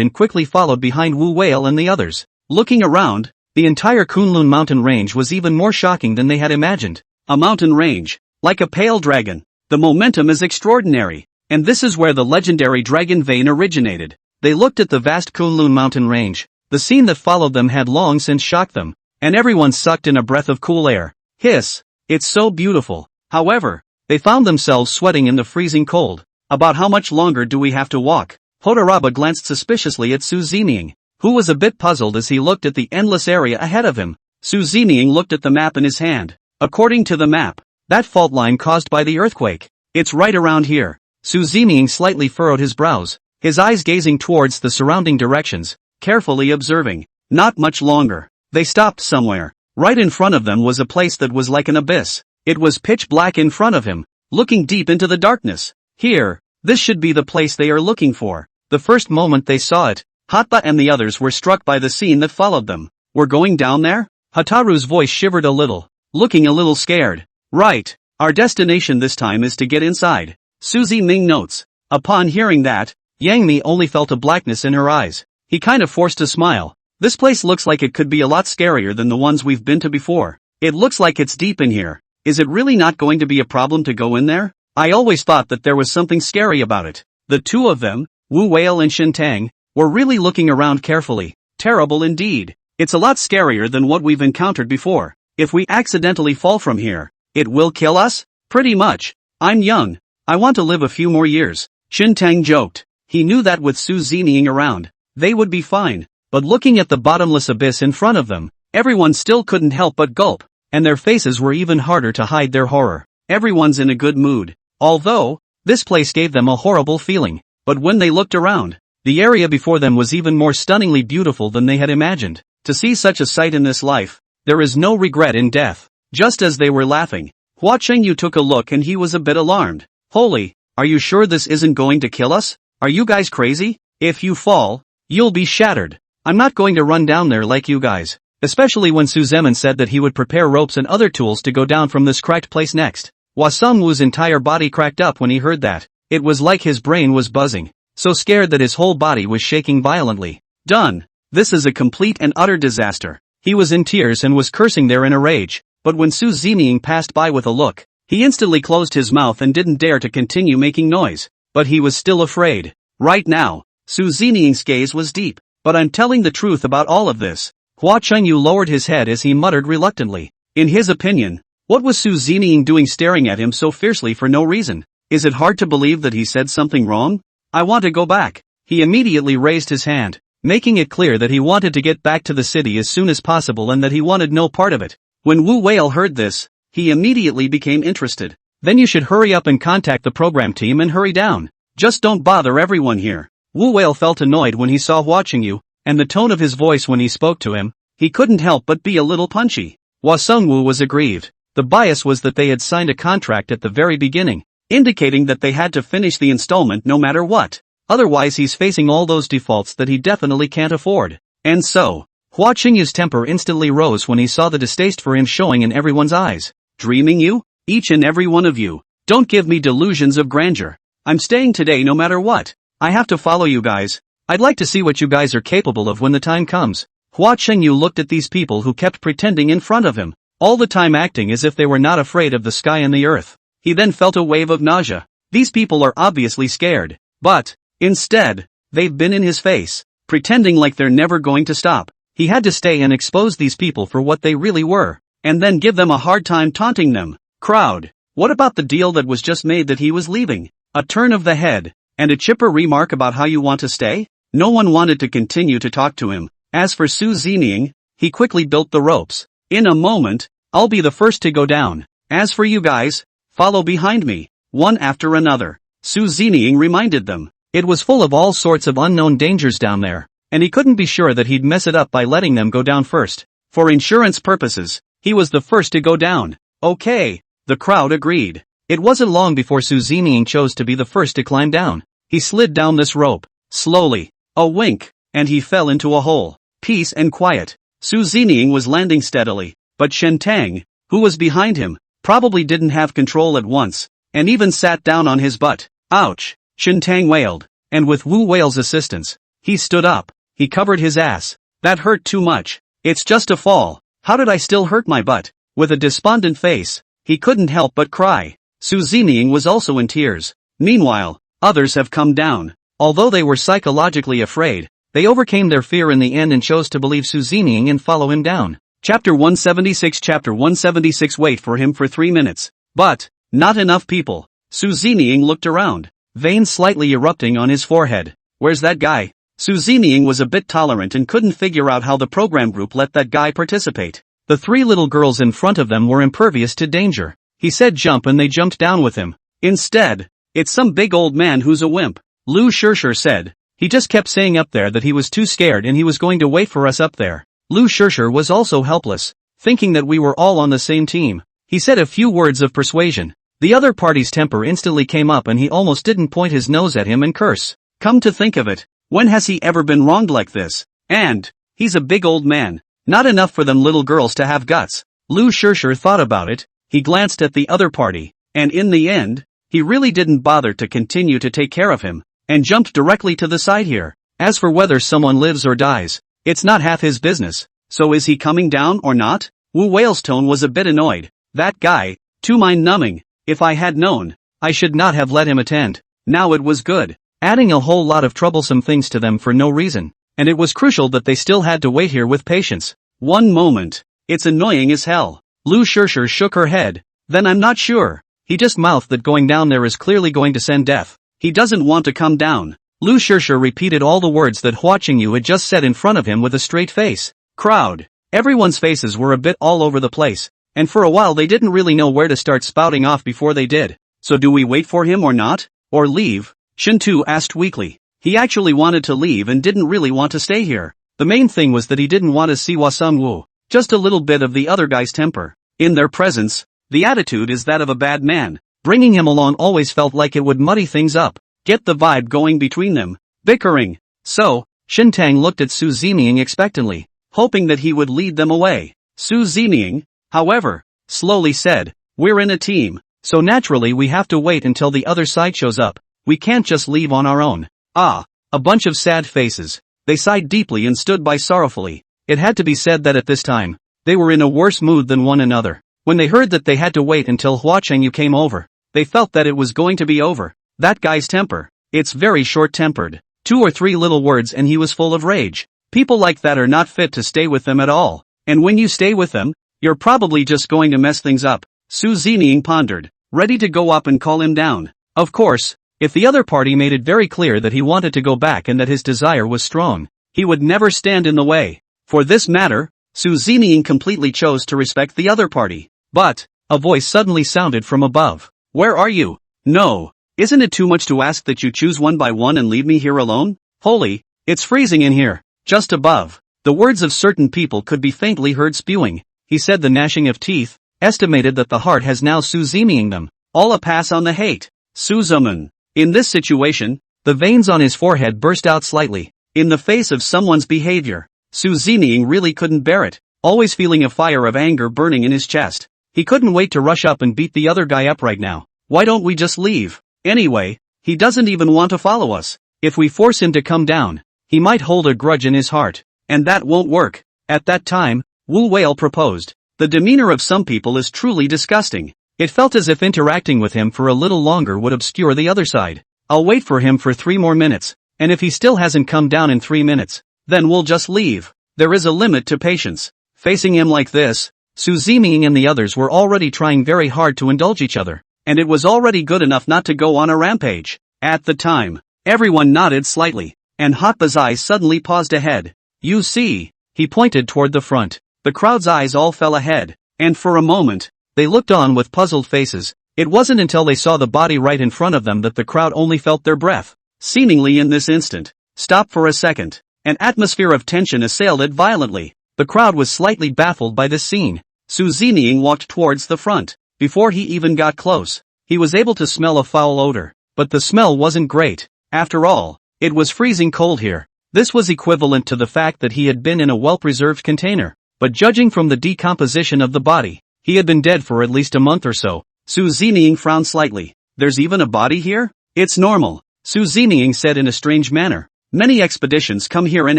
and quickly followed behind Wu Whale and the others. Looking around, the entire Kunlun mountain range was even more shocking than they had imagined. A mountain range, like a pale dragon. The momentum is extraordinary, and this is where the legendary dragon vein originated. They looked at the vast Kunlun mountain range. The scene that followed them had long since shocked them, and everyone sucked in a breath of cool air. Hiss! It's so beautiful. However, they found themselves sweating in the freezing cold. About how much longer do we have to walk? Hotoraba glanced suspiciously at Zeming, who was a bit puzzled as he looked at the endless area ahead of him. Zeming looked at the map in his hand. According to the map, that fault line caused by the earthquake, it's right around here. Zeming slightly furrowed his brows, his eyes gazing towards the surrounding directions, carefully observing. Not much longer. They stopped somewhere. Right in front of them was a place that was like an abyss. It was pitch black in front of him, looking deep into the darkness. Here, this should be the place they are looking for. The first moment they saw it, Hatba and the others were struck by the scene that followed them. We're going down there? Hataru's voice shivered a little, looking a little scared. Right. Our destination this time is to get inside. Zeming notes. Upon hearing that, Yang Mi only felt a blackness in her eyes. He kind of forced a smile. This place looks like it could be a lot scarier than the ones we've been to before. It looks like it's deep in here. Is it really not going to be a problem to go in there? I always thought that there was something scary about it. The two of them, Wu Whale and Shintang, were really looking around carefully. Terrible indeed. It's a lot scarier than what we've encountered before. If we accidentally fall from here, it will kill us? Pretty much. I'm young. I want to live a few more years. Shintang joked. He knew that with Zeming around, they would be fine. But looking at the bottomless abyss in front of them, everyone still couldn't help but gulp, and their faces were even harder to hide their horror. Everyone's in a good mood. Although, this place gave them a horrible feeling. But when they looked around, the area before them was even more stunningly beautiful than they had imagined. To see such a sight in this life, there is no regret in death. Just as they were laughing, Hua Chengyu took a look and he was a bit alarmed. Holy, are you sure this isn't going to kill us? Are you guys crazy? If you fall, you'll be shattered. I'm not going to run down there like you guys. Especially when Zeming said that he would prepare ropes and other tools to go down from this cracked place next. Hua Sung-woo's entire body cracked up when he heard that. It was like his brain was buzzing, so scared that his whole body was shaking violently. Done. This is a complete and utter disaster. He was in tears and was cursing there in a rage, but when Zeming passed by with a look, he instantly closed his mouth and didn't dare to continue making noise. But he was still afraid. Right now, Zeming's gaze was deep. But I'm telling the truth about all of this. Hua Chengyu lowered his head as he muttered reluctantly. In his opinion, what was Zeming doing staring at him so fiercely for no reason? Is it hard to believe that he said something wrong? I want to go back. He immediately raised his hand. making it clear that he wanted to get back to the city as soon as possible and that he wanted no part of it. When Wu Whale heard this, he immediately became interested. Then you should hurry up and contact the program team and hurry down. Just don't bother everyone here. Wu Whale felt annoyed when he saw watching you, and the tone of his voice when he spoke to him, he couldn't help but be a little punchy. Hua Sungwoo was aggrieved. The bias was that they had signed a contract at the very beginning, indicating that they had to finish the installment no matter what. Otherwise he's facing all those defaults that he definitely can't afford. And so, Hua Qingyu's temper instantly rose when he saw the distaste for him showing in everyone's eyes. Dreaming you? Each and every one of you. Don't give me delusions of grandeur. I'm staying today no matter what. I have to follow you guys. I'd like to see what you guys are capable of when the time comes. Hua Qingyu looked at these people who kept pretending in front of him, all the time acting as if they were not afraid of the sky and the earth. He then felt a wave of nausea. These people are obviously scared. But, instead, they've been in his face, pretending like they're never going to stop. He had to stay and expose these people for what they really were, and then give them a hard time taunting them. Crowd, what about the deal that was just made that he was leaving? A turn of the head, and a chipper remark about how you want to stay? No one wanted to continue to talk to him. As for Su Zining, he quickly built the ropes. In a moment, I'll be the first to go down. As for you guys, follow behind me, one after another. Su Zining reminded them. It was full of all sorts of unknown dangers down there, and he couldn't be sure that he'd mess it up by letting them go down first. For insurance purposes, he was the first to go down. Okay, the crowd agreed. It wasn't long before Su Zining chose to be the first to climb down. He slid down this rope, slowly, a wink, and he fell into a hole. Peace and quiet. Su Zining was landing steadily, but Shen Tang, who was behind him, probably didn't have control at once, and even sat down on his butt. Ouch! Shen Tang wailed, and with Wu Whale's assistance, he stood up. He covered his ass. That hurt too much. It's just a fall. How did I still hurt my butt? With a despondent face, he couldn't help but cry. Su Zining was also in tears. Meanwhile, others have come down. Although they were psychologically afraid, they overcame their fear in the end and chose to believe Su Zining and follow him down. Chapter 176 Chapter 176 Wait for him for 3 minutes. But, not enough people. Su Zining looked around, veins slightly erupting on his forehead. Where's that guy? Su Zining was a bit tolerant and couldn't figure out how the program group let that guy participate. The 3 little girls in front of them were impervious to danger. He said jump and they jumped down with him. Instead, it's some big old man who's a wimp. Lu Shirshir said. He just kept saying up there that he was too scared and he was going to wait for us up there. Lu Shirshir was also helpless, thinking that we were all on the same team. He said a few words of persuasion. The other party's temper instantly came up and he almost didn't point his nose at him and curse. Come to think of it, when has he ever been wronged like this? And, he's a big old man. Not enough for them little girls to have guts. Lu Shirshir thought about it, he glanced at the other party, and in the end, he really didn't bother to continue to take care of him, and jumped directly to the side here. As for whether someone lives or dies, it's not half his business. So is he coming down or not? Wu Whale's tone was a bit annoyed. That guy, too mind-numbing. If I had known, I should not have let him attend. Now it was good, adding a whole lot of troublesome things to them for no reason. And it was crucial that they still had to wait here with patience. One moment. It's annoying as hell. Lu Shirshir shook her head. Then I'm not sure. He just mouthed that going down there is clearly going to send death. He doesn't want to come down. Lu Shirshir repeated all the words that Hua Qingyu had just said in front of him with a straight face. Crowd. Everyone's faces were a bit all over the place, and for a while they didn't really know where to start spouting off before they did. So do we wait for him or not? Or leave? Shintu asked weakly. He actually wanted to leave and didn't really want to stay here. The main thing was that he didn't want to see Hua Sungwoo. Just a little bit of the other guy's temper. In their presence, the attitude is that of a bad man. Bringing him along always felt like it would muddy things up, get the vibe going between them, bickering. So, Shintang looked at Su Zining expectantly, hoping that he would lead them away. Su Zining, however, slowly said, we're in a team, so naturally we have to wait until the other side shows up. We can't just leave on our own. Ah, a bunch of sad faces. They sighed deeply and stood by sorrowfully. It had to be said that at this time, they were in a worse mood than one another. When they heard that they had to wait until Hua Chengyu came over, they felt that it was going to be over. That guy's temper, it's very short-tempered. 2 or 3 little words and he was full of rage. People like that are not fit to stay with them at all. And when you stay with them, you're probably just going to mess things up. Su Zining pondered, ready to go up and call him down. Of course, if the other party made it very clear that he wanted to go back and that his desire was strong, he He would never stand in the way. For this matter, Su Zeming completely chose to respect the other party. But, a voice suddenly sounded from above. Where are you? No. Isn't it too much to ask that you choose one by one and leave me here alone? Holy, it's freezing in here. Just above. The words of certain people could be faintly heard spewing. He said, the gnashing of teeth, estimated that the heart has now Su Zeming them. All a pass on the hate. Su Zemun. In this situation, the veins on his forehead burst out slightly. In the face of someone's behavior, Su Zeming really couldn't bear it, always feeling a fire of anger burning in his chest. He couldn't wait to rush up and beat the other guy up right now. Why don't we just leave? Anyway, he doesn't even want to follow us. If we force him to come down, he might hold a grudge in his heart. And that won't work. At that time, Wu Whale proposed. The demeanor of some people is truly disgusting. It felt as if interacting with him for a little longer would obscure the other side. I'll wait for him for 3 more minutes, and if he still hasn't come down in 3 minutes, then we'll just leave. There is a limit to patience. Facing him like this, Su Zeming and the others were already trying very hard to indulge each other, and it was already good enough not to go on a rampage. At the time, everyone nodded slightly, and Hotba's eyes suddenly paused ahead. You see, he pointed toward the front. The crowd's eyes all fell ahead, and for a moment, they looked on with puzzled faces. It wasn't until they saw the body right in front of them that the crowd only felt their breath. Seemingly in this instant. Stop for a second. An atmosphere of tension assailed it violently. The crowd was slightly baffled by this scene. Su Zeming walked towards the front. Before he even got close, he was able to smell a foul odor. But the smell wasn't great. After all, it was freezing cold here. This was equivalent to the fact that he had been in a well-preserved container. But judging from the decomposition of the body, he had been dead for at least a month or so. Su Zeming frowned slightly. There's even a body here? It's normal, Su Zeming said in a strange manner. Many expeditions come here in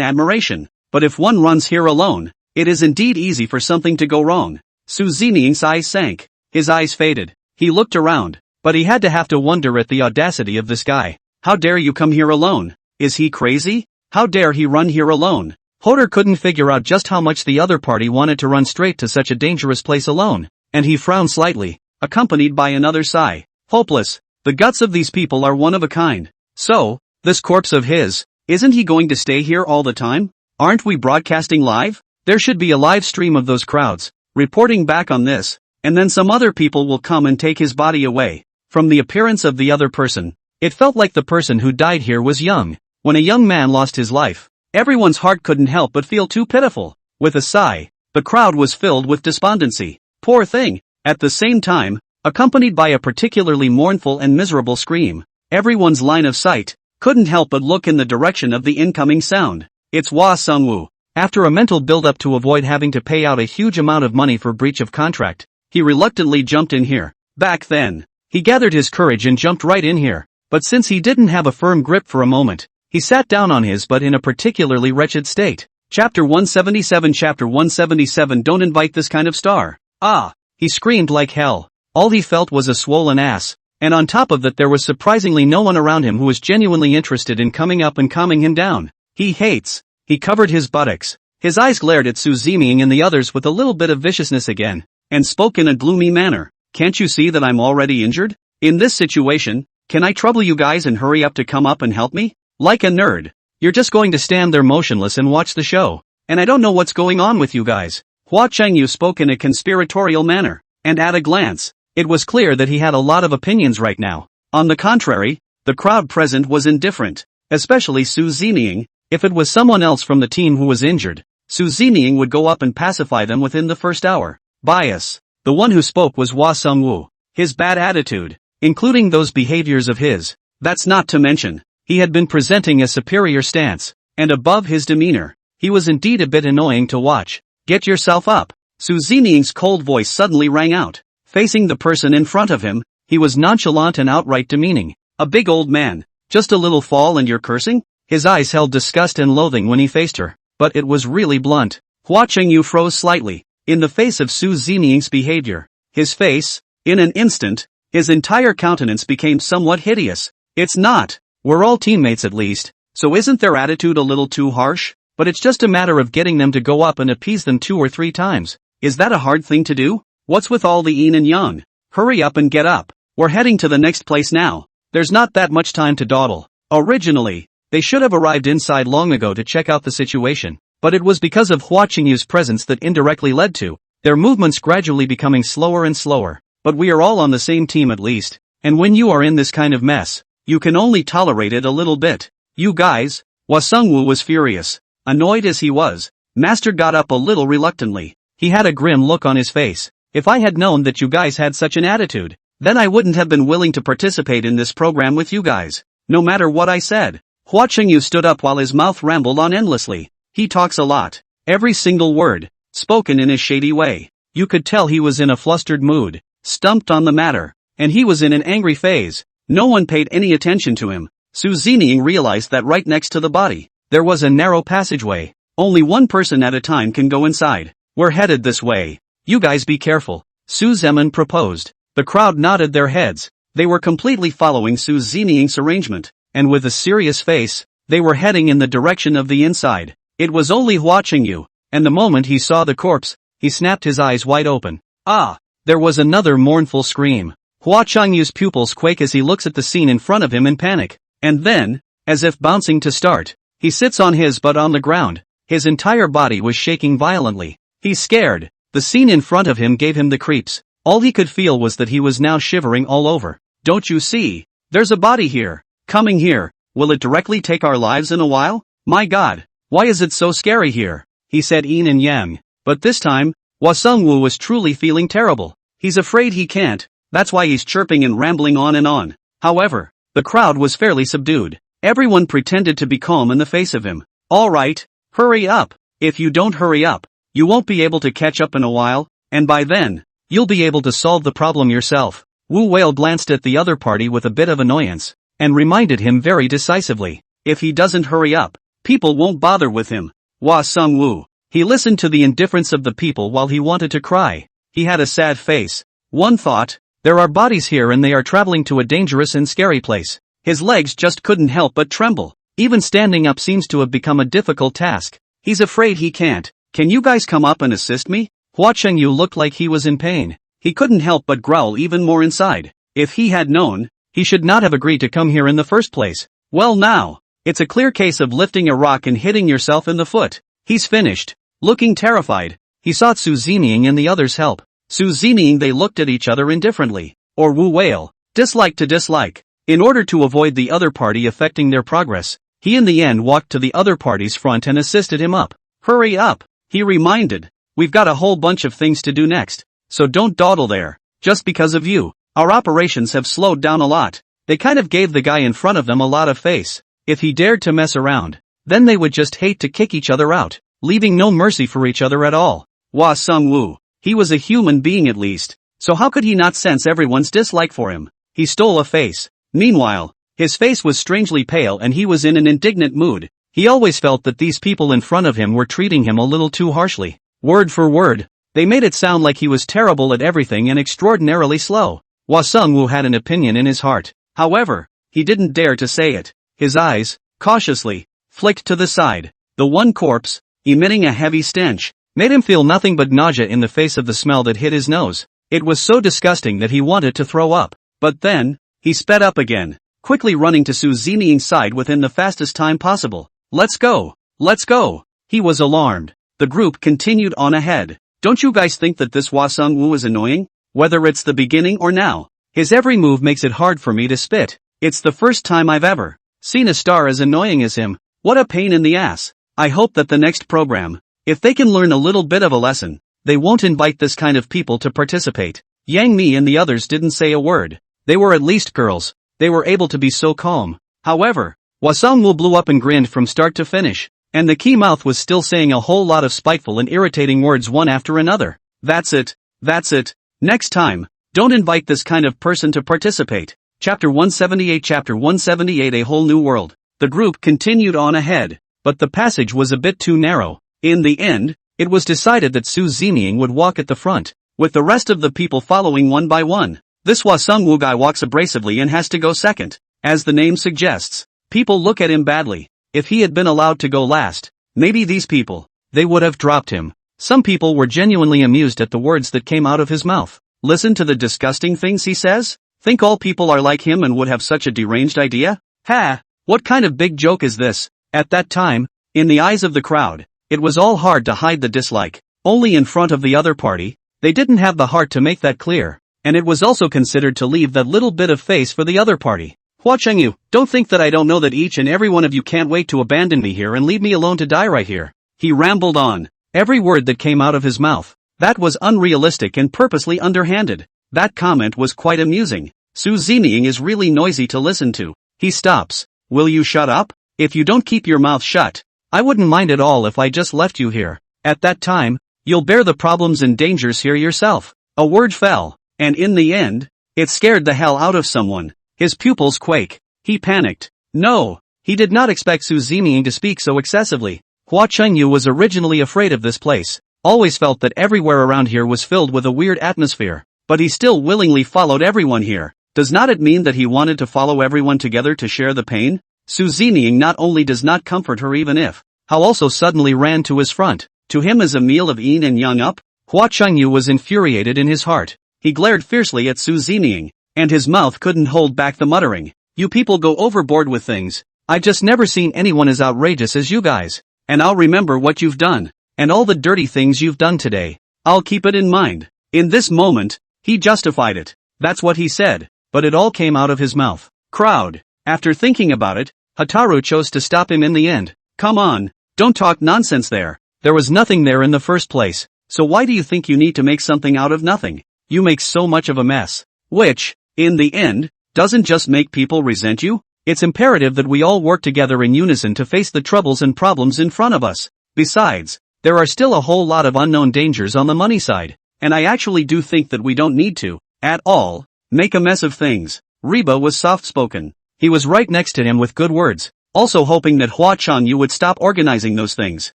admiration, but if one runs here alone, it is indeed easy for something to go wrong. Su Zeming's eyes sank. His eyes faded. He looked around, but he had to wonder at the audacity of this guy. How dare you come here alone? Is he crazy? How dare he run here alone? Hoder couldn't figure out just how much the other party wanted to run straight to such a dangerous place alone, and he frowned slightly, accompanied by another sigh. Hopeless. The guts of these people are one of a kind. So, this corpse of his, isn't he going to stay here all the time? Aren't we broadcasting live? There should be a live stream of those crowds, reporting back on this, and then some other people will come and take his body away. From the appearance of the other person, it felt like the person who died here was young. When a young man lost his life, everyone's heart couldn't help but feel too pitiful. With a sigh, the crowd was filled with despondency. Poor thing. At the same time, accompanied by a particularly mournful and miserable scream, everyone's line of sight couldn't help but look in the direction of the incoming sound. It's Hua Sungwoo. After a mental build-up to avoid having to pay out a huge amount of money for breach of contract, he reluctantly jumped in here. Back then, he gathered his courage and jumped right in here. But since he didn't have a firm grip for a moment, he sat down on his butt in a particularly wretched state. Chapter 177 Chapter 177 Don't invite this kind of star. Ah! He screamed like hell. All he felt was a swollen ass, and on top of that there was surprisingly no one around him who was genuinely interested in coming up and calming him down. He hates. He covered his buttocks. His eyes glared at Su Zeming and the others with a little bit of viciousness again, and spoke in a gloomy manner. Can't you see that I'm already injured? In this situation, can I trouble you guys and hurry up to come up and help me? Like a nerd. You're just going to stand there motionless and watch the show. And I don't know what's going on with you guys. Hua Chengyu spoke in a conspiratorial manner, and at a glance, it was clear that he had a lot of opinions right now. On the contrary, the crowd present was indifferent, especially Su Zeming. If it was someone else from the team who was injured, Su Zeming would go up and pacify them within the first hour. Bias. The one who spoke was Hua Sungwoo. His bad attitude, including those behaviors of his, that's not to mention, he had been presenting a superior stance, and above his demeanor, he was indeed a bit annoying to watch. Get yourself up. Su Zeming's cold voice suddenly rang out. Facing the person in front of him, he was nonchalant and outright demeaning. A big old man. Just a little fall and you're cursing? His eyes held disgust and loathing when he faced her, but it was really blunt. Hua Chengyu froze slightly, in the face of Su Zeming's behavior. His face, in an instant, his entire countenance became somewhat hideous. It's not. We're all teammates at least, so isn't their attitude a little too harsh? But it's just a matter of getting them to go up and appease them 2 or 3 times. Is that a hard thing to do? What's with all the yin and yang? Hurry up and get up. We're heading to the next place now. There's not that much time to dawdle. Originally, They should have arrived inside long ago to check out the situation, but it was because of Hua Qingyu's presence that indirectly led to their movements gradually becoming slower and slower. But we are all on the same team at least, and when you are in this kind of mess, you can only tolerate it a little bit. You guys, Hua Sungwu was furious. Annoyed as he was, Master got up a little reluctantly. He had a grim look on his face. If I had known that you guys had such an attitude, then I wouldn't have been willing to participate in this program with you guys, no matter what I said. Hua Qingyu stood up while his mouth rambled on endlessly. He talks a lot. Every single word, spoken in a shady way. You could tell he was in a flustered mood, stumped on the matter, and he was in an angry phase. No one paid any attention to him. Su Zining realized that right next to the body, there was a narrow passageway. Only one person at a time can go inside. We're headed this way. You guys be careful, Su Zemin proposed. The crowd nodded their heads. They were completely following Su Zining's arrangement, and with a serious face, they were heading in the direction of the inside. It was only Hua Qingyu, and the moment he saw the corpse, he snapped his eyes wide open. Ah! There was another mournful scream. Hua Qingyu's pupils quake as he looks at the scene in front of him in panic. And then, as if bouncing to start, he sits on his butt on the ground. His entire body was shaking violently. He's scared. The scene in front of him gave him the creeps. All he could feel was that he was now shivering all over. Don't you see? There's a body here. Coming here. Will it directly take our lives in a while? My God. Why is it so scary here? He said yin and yang. But this time, Hua Sungwu was truly feeling terrible. He's afraid he can't. That's why he's chirping and rambling on and on. However, the crowd was fairly subdued. Everyone pretended to be calm in the face of him. Alright, hurry up. If you don't hurry up, you won't be able to catch up in a while, and by then, you'll be able to solve the problem yourself. Wu Whale glanced at the other party with a bit of annoyance, and reminded him very decisively. If he doesn't hurry up, people won't bother with him. Hua Sungwu. He listened to the indifference of the people while he wanted to cry. He had a sad face. One thought, there are bodies here and they are traveling to a dangerous and scary place. His legs just couldn't help but tremble. Even standing up seems to have become a difficult task. He's afraid he can't. Can you guys come up and assist me? Hua Qingyu looked like he was in pain. He couldn't help but growl even more inside. If he had known, he should not have agreed to come here in the first place. Well now, it's a clear case of lifting a rock and hitting yourself in the foot. He's finished. Looking terrified, he sought Su Zining and the others' help. Su Zining they looked at each other indifferently, or Wu Whale, dislike to dislike. In order to avoid the other party affecting their progress, he in the end walked to the other party's front and assisted him up. Hurry up, he reminded. We've got a whole bunch of things to do next, so don't dawdle there. Just because of you, our operations have slowed down a lot. They kind of gave the guy in front of them a lot of face. If he dared to mess around, then they would just hate to kick each other out, leaving no mercy for each other at all. Hua Sungwu. He was a human being at least, so how could he not sense everyone's dislike for him? He stole a face. Meanwhile, his face was strangely pale and he was in an indignant mood. He always felt that these people in front of him were treating him a little too harshly. Word for word, they made it sound like he was terrible at everything and extraordinarily slow. Hua Sungwu had an opinion in his heart. However, he didn't dare to say it. His eyes, cautiously, flicked to the side. The one corpse, emitting a heavy stench, made him feel nothing but nausea in the face of the smell that hit his nose. It was so disgusting that he wanted to throw up. But then, he sped up again, quickly running to Su Zining's side within the fastest time possible. Let's go! Let's go! He was alarmed. The group continued on ahead. Don't you guys think that this Hua Sungwu is annoying? Whether it's the beginning or now. His every move makes it hard for me to spit. It's the first time I've ever seen a star as annoying as him. What a pain in the ass. I hope that the next program, if they can learn a little bit of a lesson, they won't invite this kind of people to participate. Yang Mi and the others didn't say a word. They were at least girls. They were able to be so calm. However, Hua Sungwu blew up and grinned from start to finish, and the key mouth was still saying a whole lot of spiteful and irritating words one after another. That's it. That's it. Next time, don't invite this kind of person to participate. Chapter 178 Chapter 178 A Whole New World. The group continued on ahead, but the passage was a bit too narrow. In the end, it was decided that Su Zining would walk at the front, with the rest of the people following one by one. This Hua Sungwu guy walks abrasively and has to go second. As the name suggests, people look at him badly. If he had been allowed to go last, maybe these people, they would have dropped him. Some people were genuinely amused at the words that came out of his mouth. Listen to the disgusting things he says? Think all people are like him and would have such a deranged idea? Ha! What kind of big joke is this? At that time, in the eyes of the crowd, it was all hard to hide the dislike. Only in front of the other party, they didn't have the heart to make that clear, and it was also considered to leave that little bit of face for the other party. Hua Chengyu, don't think that I don't know that each and every one of you can't wait to abandon me here and leave me alone to die right here. He rambled on. Every word that came out of his mouth, that was unrealistic and purposely underhanded. That comment was quite amusing. Su Zeming is really noisy to listen to. He stops. Will you shut up? If you don't keep your mouth shut, I wouldn't mind at all if I just left you here. At that time, you'll bear the problems and dangers here yourself. A word fell, and in the end, it scared the hell out of someone. His pupils quake. He panicked. No, he did not expect Su Zeming to speak so excessively. Hua Chengyu was originally afraid of this place, always felt that everywhere around here was filled with a weird atmosphere, but he still willingly followed everyone here. Does not it mean that he wanted to follow everyone together to share the pain? Su Zeming not only does not comfort her even if, how also suddenly ran to his front. To him is a meal of yin and yang up? Hua Chengyu was infuriated in his heart. He glared fiercely at Su Zeming, and his mouth couldn't hold back the muttering. You people go overboard with things. I just never seen anyone as outrageous as you guys. And I'll remember what you've done, and all the dirty things you've done today. I'll keep it in mind. In this moment, he justified it. That's what he said, but it all came out of his mouth. Crowd. After thinking about it, Hataru chose to stop him in the end. Come on, don't talk nonsense there. There was nothing there in the first place, so why do you think you need to make something out of nothing? You make so much of a mess, which, in the end, doesn't just make people resent you. It's imperative that we all work together in unison to face the troubles and problems in front of us. Besides, there are still a whole lot of unknown dangers on the money side, and I actually do think that we don't need to, at all, make a mess of things. Reba was soft-spoken. He was right next to him with good words, also hoping that Hua Chengyu would stop organizing those things.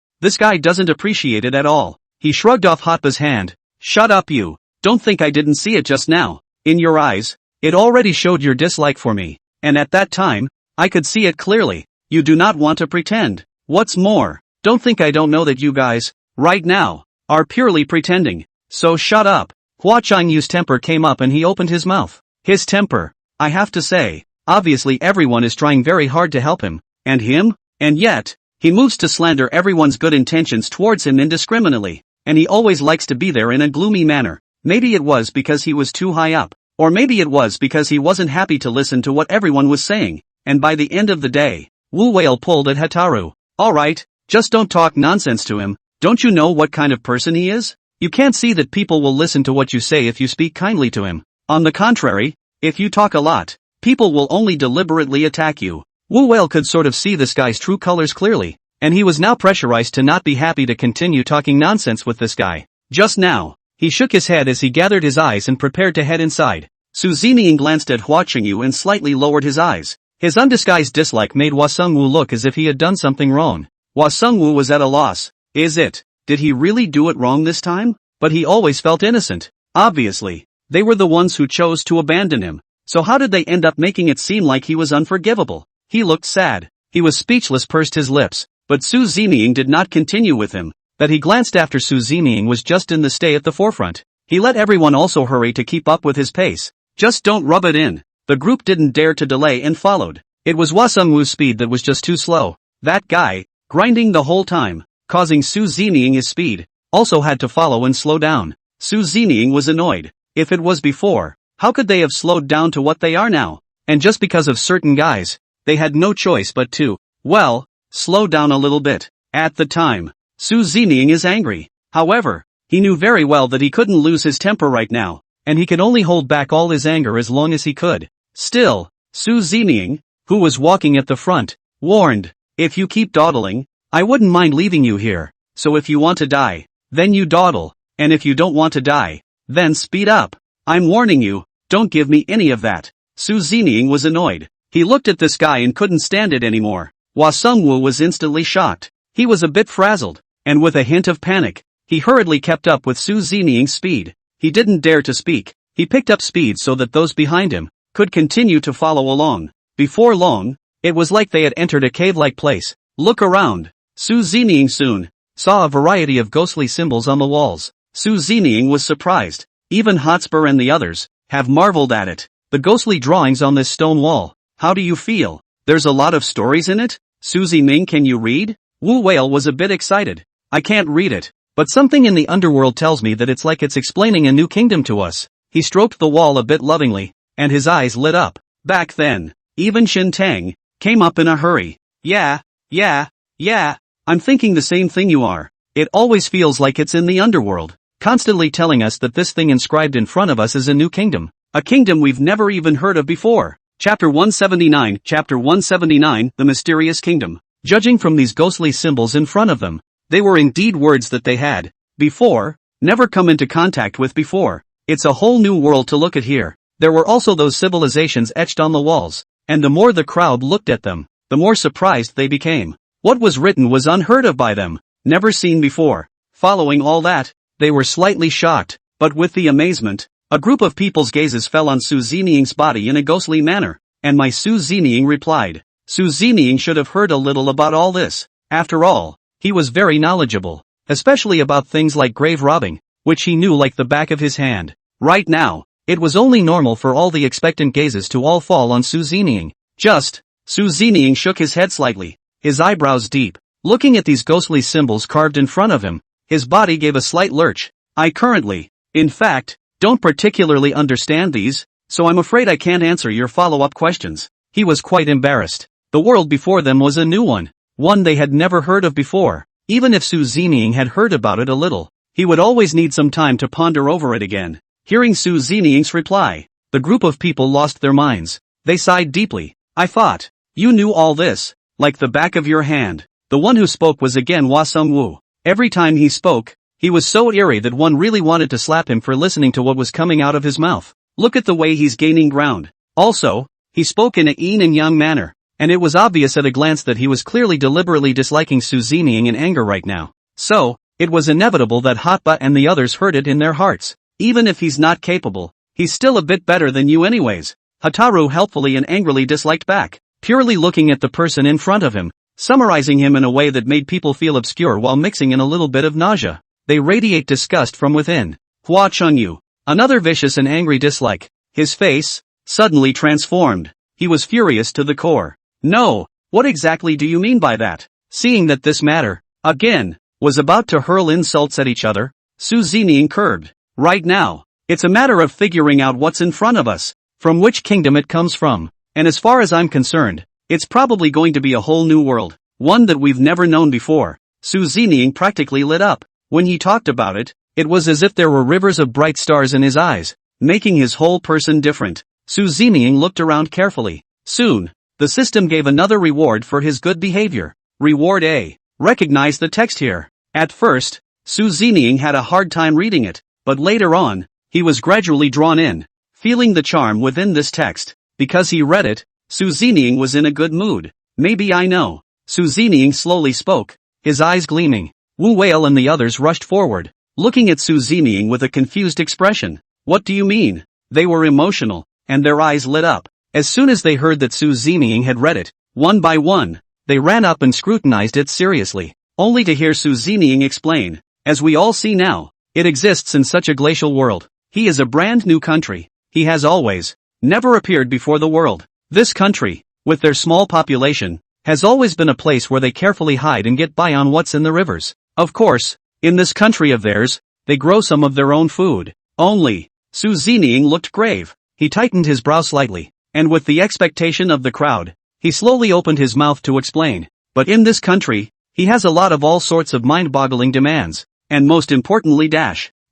This guy doesn't appreciate it at all. He shrugged off Hotba's hand. Shut up you. Don't think I didn't see it just now. In your eyes, it already showed your dislike for me. And at that time, I could see it clearly. You do not want to pretend. What's more, don't think I don't know that you guys, right now, are purely pretending. So shut up. Hua Chengyu's temper came up and he opened his mouth. His temper, I have to say, obviously everyone is trying very hard to help him. And him? And yet, he moves to slander everyone's good intentions towards him indiscriminately. And he always likes to be there in a gloomy manner. Maybe it was because he was too high up. Or maybe it was because he wasn't happy to listen to what everyone was saying, and by the end of the day, Wu Whale pulled at Hataru. Alright, just don't talk nonsense to him. Don't you know what kind of person he is? You can't see that people will listen to what you say if you speak kindly to him. On the contrary, if you talk a lot, people will only deliberately attack you. Wu Whale could sort of see this guy's true colors clearly, and he was now pressurized to not be happy to continue talking nonsense with this guy. Just now, he shook his head as he gathered his eyes and prepared to head inside. Su Zeming glanced at Hua Chengyu and slightly lowered his eyes. His undisguised dislike made Hua Sungwu look as if he had done something wrong. Hua Sungwu was at a loss. Did he really do it wrong this time? But he always felt innocent. Obviously, they were the ones who chose to abandon him. So how did they end up making it seem like he was unforgivable? He looked sad. He was speechless, pursed his lips. But Su Zeming did not continue with him. That he glanced after Su Zeming was just in the stay at the forefront. He let everyone also hurry to keep up with his pace. Just don't rub it in. The group didn't dare to delay and followed. It was Hua Sungwu's speed that was just too slow. That guy, grinding the whole time, causing Su Zeming's speed, also had to follow and slow down. Su Zeming was annoyed. If it was before, how could they have slowed down to what they are now? And just because of certain guys, they had no choice but to, well, slow down a little bit. At the time, Su Zeming is angry. However, he knew very well that he couldn't lose his temper right now, and he could only hold back all his anger as long as he could. Still, Su Zeming, who was walking at the front, warned, if you keep dawdling, I wouldn't mind leaving you here. So if you want to die, then you dawdle, and if you don't want to die, then speed up. I'm warning you, don't give me any of that. Su Zeming was annoyed. He looked at this guy and couldn't stand it anymore. Hua Sungwu was instantly shocked. He was a bit frazzled, and with a hint of panic, he hurriedly kept up with Su Zeming's speed. He didn't dare to speak. He picked up speed so that those behind him could continue to follow along. Before long, it was like they had entered a cave-like place. Look around. Su Zeming soon saw a variety of ghostly symbols on the walls. Su Zeming was surprised. Even Hotspur and the others have marveled at it. The ghostly drawings on this stone wall. How do you feel? There's a lot of stories in it? Suzy Ming, can you read? Wu Whale was a bit excited. I can't read it, but something in the underworld tells me that it's like it's explaining a new kingdom to us. He stroked the wall a bit lovingly, and his eyes lit up. Back then, even Shin Tang came up in a hurry. Yeah, I'm thinking the same thing you are. It always feels like it's in the underworld, constantly telling us that this thing inscribed in front of us is a new kingdom. A kingdom we've never even heard of before. Chapter 179, The Mysterious Kingdom. Judging from these ghostly symbols in front of them, they were indeed words that they had, before, never come into contact with before. It's a whole new world to look at here. There were also those civilizations etched on the walls, and the more the crowd looked at them, the more surprised they became. What was written was unheard of by them, never seen before. Following all that, they were slightly shocked, but with the amazement, a group of people's gazes fell on Su Ziniying's body in a ghostly manner, and my Su Ziniying replied. Su Ziniying should have heard a little about all this. After all, he was very knowledgeable, especially about things like grave robbing, which he knew like the back of his hand. Right now, it was only normal for all the expectant gazes to all fall on Su Ziniying. Su Ziniying shook his head slightly, his eyebrows deep. Looking at these ghostly symbols carved in front of him, his body gave a slight lurch. I currently, in fact, don't particularly understand these, so I'm afraid I can't answer your follow-up questions. He was quite embarrassed. The world before them was a new one they had never heard of before. Even if Su Ziniying had heard about it a little, he would always need some time to ponder over it again. Hearing Su Ziniying's reply, the group of people lost their minds. They sighed deeply. I thought, you knew all this, like the back of your hand. The one who spoke was again Hua Sung-woo. Every time he spoke, he was so eerie that one really wanted to slap him for listening to what was coming out of his mouth. Look at the way he's gaining ground. Also, he spoke in a yin and yang manner, and it was obvious at a glance that he was clearly deliberately disliking Su Ziniying in anger right now. So, it was inevitable that Hotba and the others heard it in their hearts. Even if he's not capable, he's still a bit better than you anyways. Hataru helpfully and angrily disliked back, purely looking at the person in front of him, summarizing him in a way that made people feel obscure while mixing in a little bit of nausea. They radiate disgust from within. Hua Chunyu. Another vicious and angry dislike. His face, suddenly transformed. He was furious to the core. No, what exactly do you mean by that? Seeing that this matter, again, was about to hurl insults at each other, Su Ziniying curbed. Right now, it's a matter of figuring out what's in front of us, from which kingdom it comes from, and as far as I'm concerned, it's probably going to be a whole new world, one that we've never known before. Su Ziniying practically lit up. When he talked about it, it was as if there were rivers of bright stars in his eyes, making his whole person different. Su Ziniying looked around carefully. Soon, the system gave another reward for his good behavior. Reward A. Recognize the text here. At first, Su Ziniying had a hard time reading it, but later on, he was gradually drawn in, feeling the charm within this text. Because he read it, Su Ziniying was in a good mood. Maybe I know. Su Ziniying slowly spoke, his eyes gleaming. Wu Whale and the others rushed forward, looking at Su Ziniying with a confused expression. What do you mean? They were emotional, and their eyes lit up. As soon as they heard that Su Ziniying had read it, one by one, they ran up and scrutinized it seriously, only to hear Su Ziniying explain. As we all see now, it exists in such a glacial world. He is a brand new country. He has always, never appeared before the world. This country, with their small population, has always been a place where they carefully hide and get by on what's in the rivers. Of course, in this country of theirs, they grow some of their own food. Only, Su Ziniying looked grave. He tightened his brow slightly, and with the expectation of the crowd, he slowly opened his mouth to explain. But in this country, he has a lot of all sorts of mind-boggling demands, and most importantly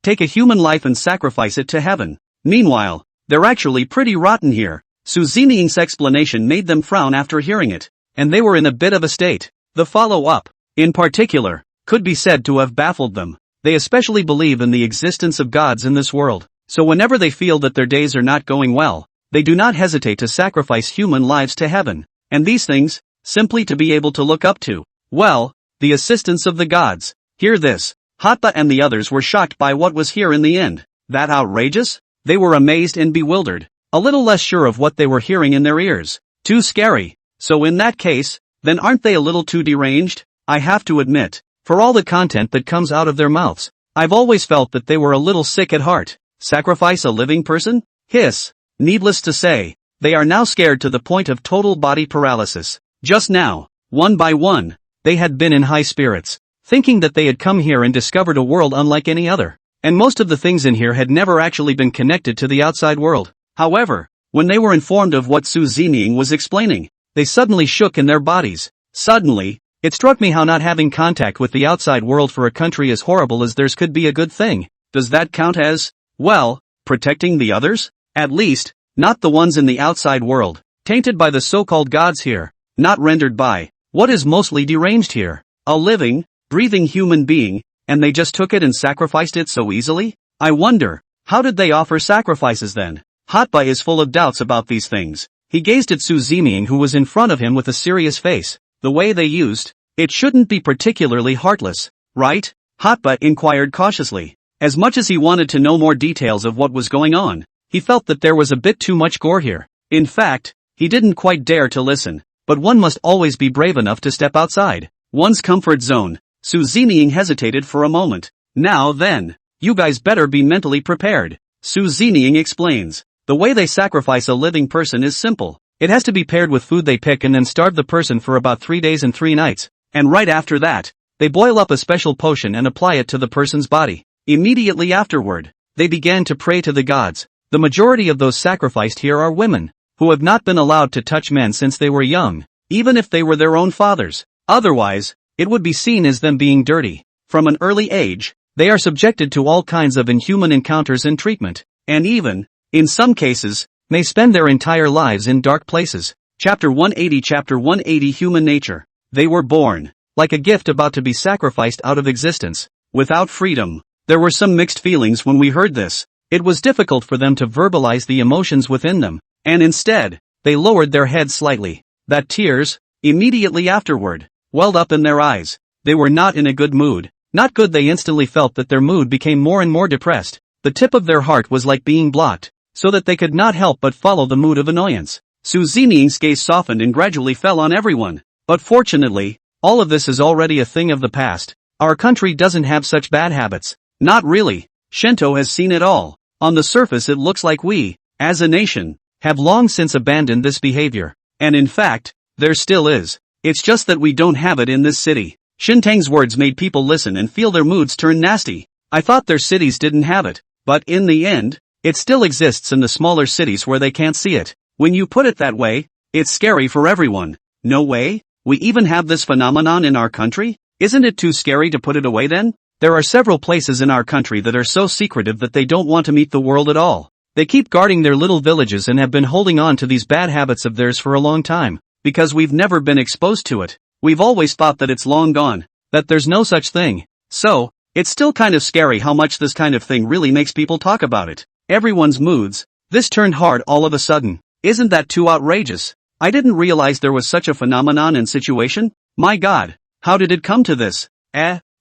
take a human life and sacrifice it to heaven. Meanwhile, they're actually pretty rotten here. Su Ziniying's explanation made them frown after hearing it, and they were in a bit of a state. The follow-up, in particular, could be said to have baffled them. They especially believe in the existence of gods in this world, so whenever they feel that their days are not going well, they do not hesitate to sacrifice human lives to heaven, and these things, simply to be able to look up to, well, the assistance of the gods. Hear this. Hotba and the others were shocked by what was here in the end. That outrageous? They were amazed and bewildered, a little less sure of what they were hearing in their ears. Too scary. So in that case, then aren't they a little too deranged? I have to admit, for all the content that comes out of their mouths, I've always felt that they were a little sick at heart. Sacrifice a living person? Hiss. Needless to say, They are now scared to the point of total body paralysis. Just now, one by one, they had been in high spirits, thinking that they had come here and discovered a world unlike any other. And most of the things in here had never actually been connected to the outside world. However, when they were informed of what Zeming was explaining, they suddenly shook in their bodies. Suddenly, it struck me how not having contact with the outside world for a country as horrible as theirs could be a good thing. Does that count as, well, protecting the others? At least, not the ones in the outside world, tainted by the so-called gods here, not rendered by what is mostly deranged here, a living, breathing human being, and they just took it and sacrificed it so easily? I wonder, how did they offer sacrifices then? Hotbai is full of doubts about these things. He gazed at Zeming, who was in front of him with a serious face. The way they used, it shouldn't be particularly heartless, right? Hotbai inquired cautiously. As much as he wanted to know more details of what was going on, he felt that there was a bit too much gore here. In fact, he didn't quite dare to listen. But one must always be brave enough to step outside one's comfort zone. Zeming hesitated for a moment. Now then, you guys better be mentally prepared. Zeming explains. The way they sacrifice a living person is simple. It has to be paired with food they pick and then starve the person for about 3 days and 3 nights. And right after that, they boil up a special potion and apply it to the person's body. Immediately afterward, they began to pray to the gods. The majority of those sacrificed here are women, who have not been allowed to touch men since they were young, even if they were their own fathers. Otherwise, it would be seen as them being dirty. From an early age, they are subjected to all kinds of inhuman encounters and treatment, and even, in some cases, may spend their entire lives in dark places. Chapter 180 Human Nature. They were born, like a gift about to be sacrificed out of existence, without freedom. There were some mixed feelings when we heard this. It was difficult for them to verbalize the emotions within them, and instead, they lowered their heads slightly. That tears, immediately afterward, welled up in their eyes. They were not in a good mood. Not good. They instantly felt that their mood became more and more depressed. The tip of their heart was like being blocked, so that they could not help but follow the mood of annoyance. Zeming's gaze softened and gradually fell on everyone. But fortunately, all of this is already a thing of the past. Our country doesn't have such bad habits. Not really. Shento has seen it all. On the surface it looks like we, as a nation, have long since abandoned this behavior. And in fact, there still is. It's just that we don't have it in this city. Shintang's words made people listen and feel their moods turn nasty. I thought their cities didn't have it. But in the end, it still exists in the smaller cities where they can't see it. When you put it that way, it's scary for everyone. No way? We even have this phenomenon in our country? Isn't it too scary to put it away then? There are several places in our country that are so secretive that they don't want to meet the world at all. They keep guarding their little villages and have been holding on to these bad habits of theirs for a long time, because we've never been exposed to it. We've always thought that it's long gone, that there's no such thing. So, it's still kind of scary how much this kind of thing really makes people talk about it. Everyone's moods. This turned hard all of a sudden. Isn't that too outrageous? I didn't realize there was such a phenomenon and situation. My God, how did it come to this?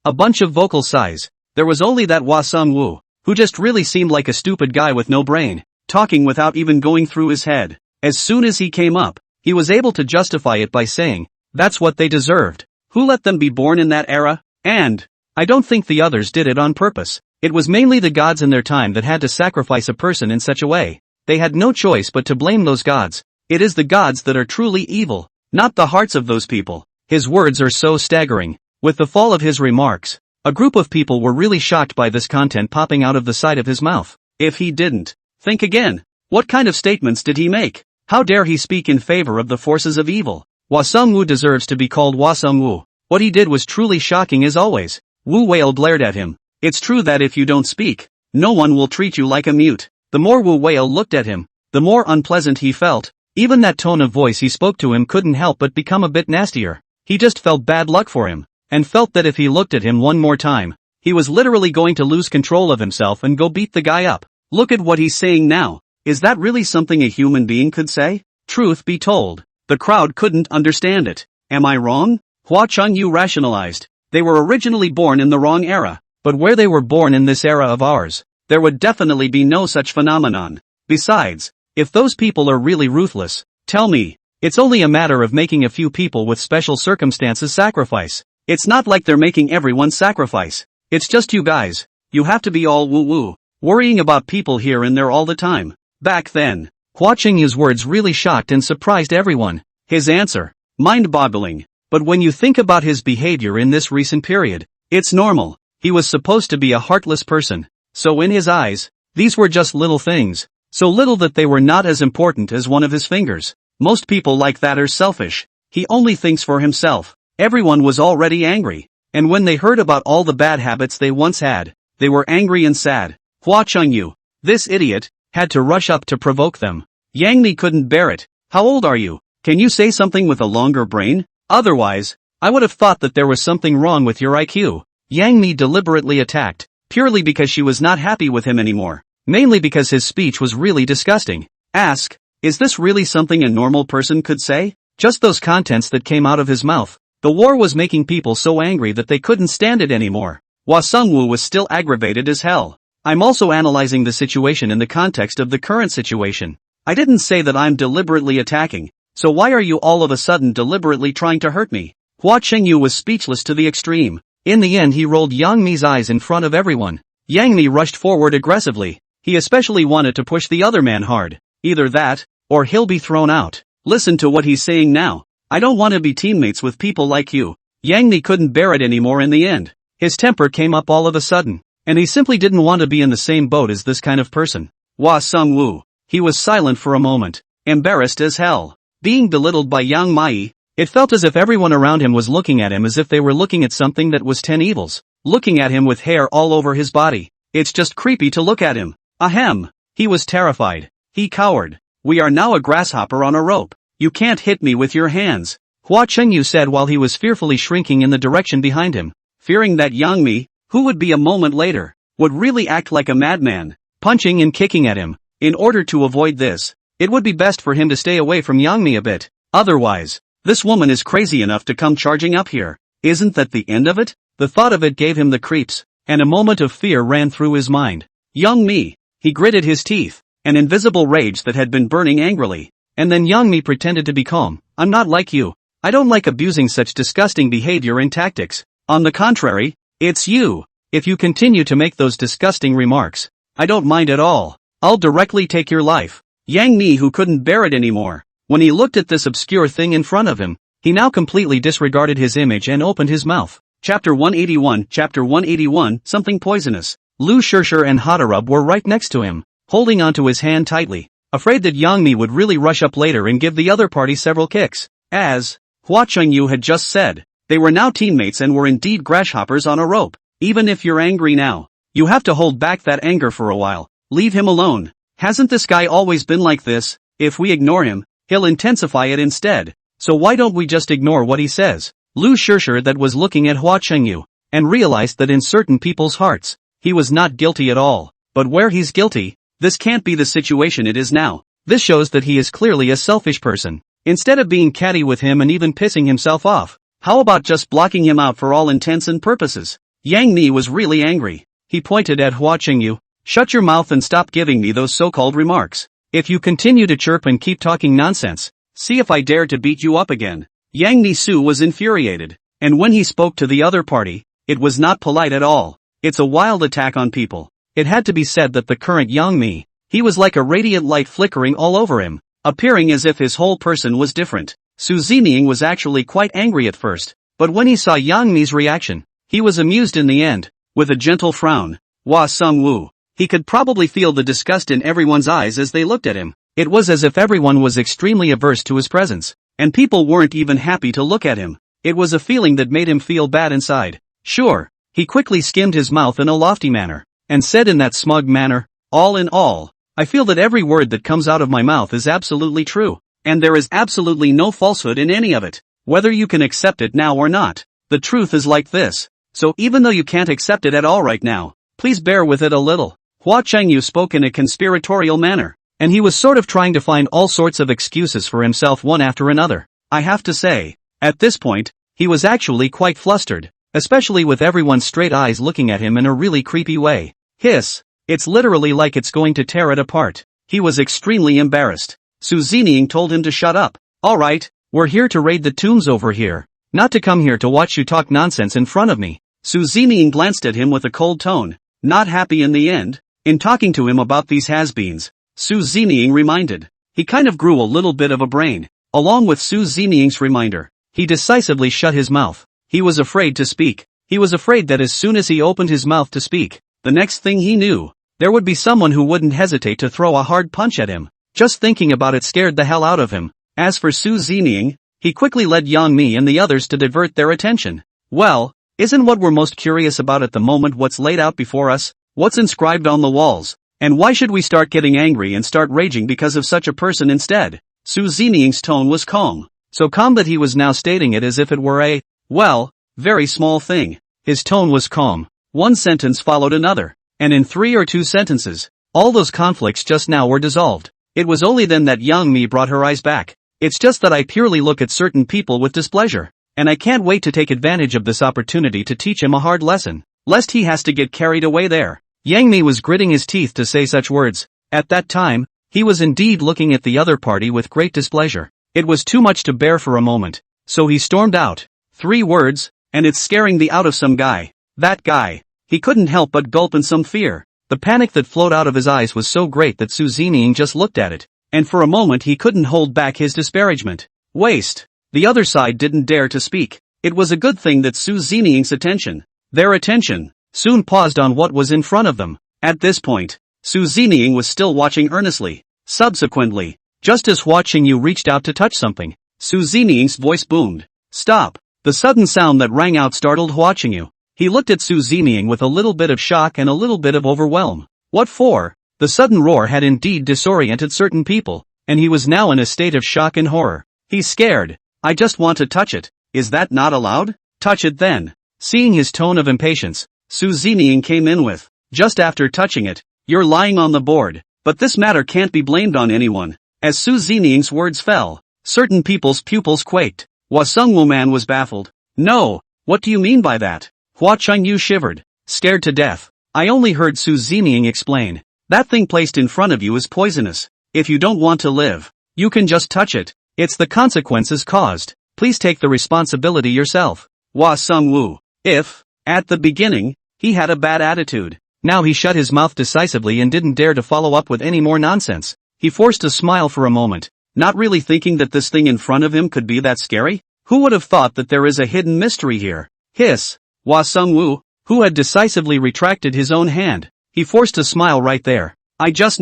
A bunch of vocal sighs. There was only that Hua Sung-woo, who just really seemed like a stupid guy with no brain, talking without even going through his head. As soon as he came up, he was able to justify it by saying, that's what they deserved. Who let them be born in that era? And I don't think the others did it on purpose. It was mainly the gods in their time that had to sacrifice a person in such a way. They had no choice but to blame those gods. It is the gods that are truly evil, not the hearts of those people. His words are so staggering. With the fall of his remarks, a group of people were really shocked by this content popping out of the side of his mouth. If he didn't think again, what kind of statements did he make? How dare he speak in favor of the forces of evil? Hua Sung-woo deserves to be called Hua Sung-woo. What he did was truly shocking as always. Wu Whale glared at him. It's true that if you don't speak, no one will treat you like a mute. The more Wu Whale looked at him, the more unpleasant he felt. Even that tone of voice he spoke to him couldn't help but become a bit nastier. He just felt bad luck for him, and felt that if he looked at him one more time, he was literally going to lose control of himself and go beat the guy up. Look at what he's saying now. Is that really something a human being could say? Truth be told, the crowd couldn't understand it. Am I wrong? Hua Chun-yu rationalized. They were originally born in the wrong era, but where they were born in this era of ours, there would definitely be no such phenomenon. Besides, if those people are really ruthless, tell me, it's only a matter of making a few people with special circumstances sacrifice. It's not like they're making everyone sacrifice. It's just you guys. You have to be all woo-woo, worrying about people here and there all the time. Back then, Hua Qingyu's words really shocked and surprised everyone. His answer, mind-boggling. But when you think about his behavior in this recent period, it's normal. He was supposed to be a heartless person. So in his eyes, these were just little things. So little that they were not as important as one of his fingers. Most people like that are selfish. He only thinks for himself. Everyone was already angry. And when they heard about all the bad habits they once had, they were angry and sad. Hua Qingyu, this idiot, had to rush up to provoke them. Yang Mi couldn't bear it. How old are you? Can you say something with a longer brain? Otherwise, I would have thought that there was something wrong with your IQ. Yang Mi deliberately attacked, purely because she was not happy with him anymore. Mainly because his speech was really disgusting. Ask, is this really something a normal person could say? Just those contents that came out of his mouth. The war was making people so angry that they couldn't stand it anymore. Hua Sungwu was still aggravated as hell. I'm also analyzing the situation in the context of the current situation. I didn't say that I'm deliberately attacking, so why are you all of a sudden deliberately trying to hurt me? Hua Qingyu was speechless to the extreme. In the end he rolled Yang Mi's eyes in front of everyone. Yang Mi rushed forward aggressively. He especially wanted to push the other man hard. Either that, or he'll be thrown out. Listen to what he's saying now. I don't want to be teammates with people like you. Yang Mi couldn't bear it anymore in the end. His temper came up all of a sudden, and he simply didn't want to be in the same boat as this kind of person. Hua Sungwu. He was silent for a moment, embarrassed as hell. Being belittled by Yang Mi, it felt as if everyone around him was looking at him as if they were looking at something that was 10 evils. Looking at him with hair all over his body. It's just creepy to look at him. Ahem. He was terrified. He cowered. We are now a grasshopper on a rope. You can't hit me with your hands. Hua Qingyu said while he was fearfully shrinking in the direction behind him, fearing that Yang Mi, who would be a moment later, would really act like a madman, punching and kicking at him. In order to avoid this, it would be best for him to stay away from Yang Mi a bit. Otherwise, this woman is crazy enough to come charging up here. Isn't that the end of it? The thought of it gave him the creeps, and a moment of fear ran through his mind. Yang Mi. He gritted his teeth, an invisible rage that had been burning angrily. And then Yang Mi pretended to be calm. I'm not like you. I don't like abusing such disgusting behavior and tactics. On the contrary, it's you. If you continue to make those disgusting remarks, I don't mind at all. I'll directly take your life. Yang Mi, who couldn't bear it anymore. When he looked at this obscure thing in front of him, he now completely disregarded his image and opened his mouth. Chapter 181, something poisonous. Lu Shishir and Hadarub were right next to him, holding onto his hand tightly, afraid that Yang Mi would really rush up later and give the other party several kicks. As Hua Qingyu had just said, they were now teammates and were indeed grasshoppers on a rope. Even if you're angry now, you have to hold back that anger for a while. Leave him alone. Hasn't this guy always been like this? If we ignore him, he'll intensify it instead. So why don't we just ignore what he says? Lu Shishir that was looking at Hua Qingyu, and realized that in certain people's hearts, he was not guilty at all. But where he's guilty, this can't be the situation it is now. This shows that he is clearly a selfish person. Instead of being catty with him and even pissing himself off, how about just blocking him out for all intents and purposes? Yang Mi was really angry. He pointed at Hua Qingyu. Shut your mouth and stop giving me those so-called remarks. If you continue to chirp and keep talking nonsense, see if I dare to beat you up again. Yang Mi was infuriated, and when he spoke to the other party, it was not polite at all. It's a wild attack on people. It had to be said that the current Yang Mi, he was like a radiant light flickering all over him, appearing as if his whole person was different. Su Zeming was actually quite angry at first, but when he saw Yang Mi's reaction, he was amused in the end. With a gentle frown, Hua Sungwu, he could probably feel the disgust in everyone's eyes as they looked at him. It was as if everyone was extremely averse to his presence, and people weren't even happy to look at him. It was a feeling that made him feel bad inside. Sure, he quickly skimmed his mouth in a lofty manner, and said in that smug manner, all in all, I feel that every word that comes out of my mouth is absolutely true, and there is absolutely no falsehood in any of it, whether you can accept it now or not. The truth is like this, so even though you can't accept it at all right now, please bear with it a little. Hua Qingyu spoke in a conspiratorial manner, and he was sort of trying to find all sorts of excuses for himself one after another. I have to say, at this point, he was actually quite flustered, especially with everyone's straight eyes looking at him in a really creepy way. Hiss, it's literally like it's going to tear it apart. He was extremely embarrassed. Su Zeming told him to shut up. Alright, we're here to raid the tombs over here, not to come here to watch you talk nonsense in front of me. Su Zeming glanced at him with a cold tone, not happy in the end. In talking to him about these has-beens, Su Zeming reminded he kind of grew a little bit of a brain. Along with Su Ziniying's reminder, he decisively shut his mouth. He was afraid to speak. He was afraid that as soon as he opened his mouth to speak, the next thing he knew, there would be someone who wouldn't hesitate to throw a hard punch at him. Just thinking about it scared the hell out of him. As for Su Ziniying, he quickly led Yang Mi and the others to divert their attention. Well, isn't what we're most curious about at the moment what's laid out before us? What's inscribed on the walls? And why should we start getting angry and start raging because of such a person instead? Su Ziniying's tone was calm. So calm that he was now stating it as if it were a, well, very small thing. His tone was calm. One sentence followed another. And in 3 or 2 sentences, all those conflicts just now were dissolved. It was only then that Yang Mi brought her eyes back. It's just that I purely look at certain people with displeasure. And I can't wait to take advantage of this opportunity to teach him a hard lesson, lest he has to get carried away there. Yang Mi was gritting his teeth to say such words. At that time, he was indeed looking at the other party with great displeasure. It was too much to bear for a moment. So he stormed out. 3 words, and it's scaring the out of some guy. That guy. He couldn't help but gulp in some fear. The panic that flowed out of his eyes was so great that Su Ziniying just looked at it. And for a moment he couldn't hold back his disparagement. Waste. The other side didn't dare to speak. It was a good thing that Su Ziniying's attention, their attention, soon paused on what was in front of them. At this point, Su Ziniying was still watching earnestly. Subsequently, just as watching you reached out to touch something, Su Ziniying's voice boomed. Stop. The sudden sound that rang out startled Hua Qingyu. He looked at Su Ziniying with a little bit of shock and a little bit of overwhelm. What for? The sudden roar had indeed disoriented certain people, and he was now in a state of shock and horror. He's scared. I just want to touch it. Is that not allowed? Touch it then. Seeing his tone of impatience, Su Ziniying came in with, just after touching it, you're lying on the board. But this matter can't be blamed on anyone. As Su Ziniying's words fell, certain people's pupils quaked. Hua Sungwu Man was baffled. No, what do you mean by that? Hua Chengyu shivered, scared to death. I only heard Su Ziniying explain. That thing placed in front of you is poisonous. If you don't want to live, you can just touch it. It's the consequences caused. Please take the responsibility yourself. Hua Sungwu. If, at the beginning, he had a bad attitude, now he shut his mouth decisively and didn't dare to follow up with any more nonsense. He forced a smile for a moment, not really thinking that this thing in front of him could be that scary. Who would have thought that there is a hidden mystery here? Hiss. Hua Sungwu, who had decisively retracted his own hand, he forced a smile right there. I just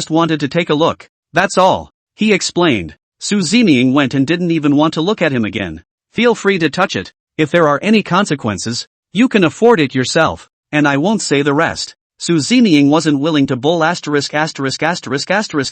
wanted to take a look. That's all. He explained. Su Ziniying went and didn't even want to look at him again. Feel free to touch it. If there are any consequences, you can afford it yourself, and I won't say the rest. Su Ziniying wasn't willing to bull *****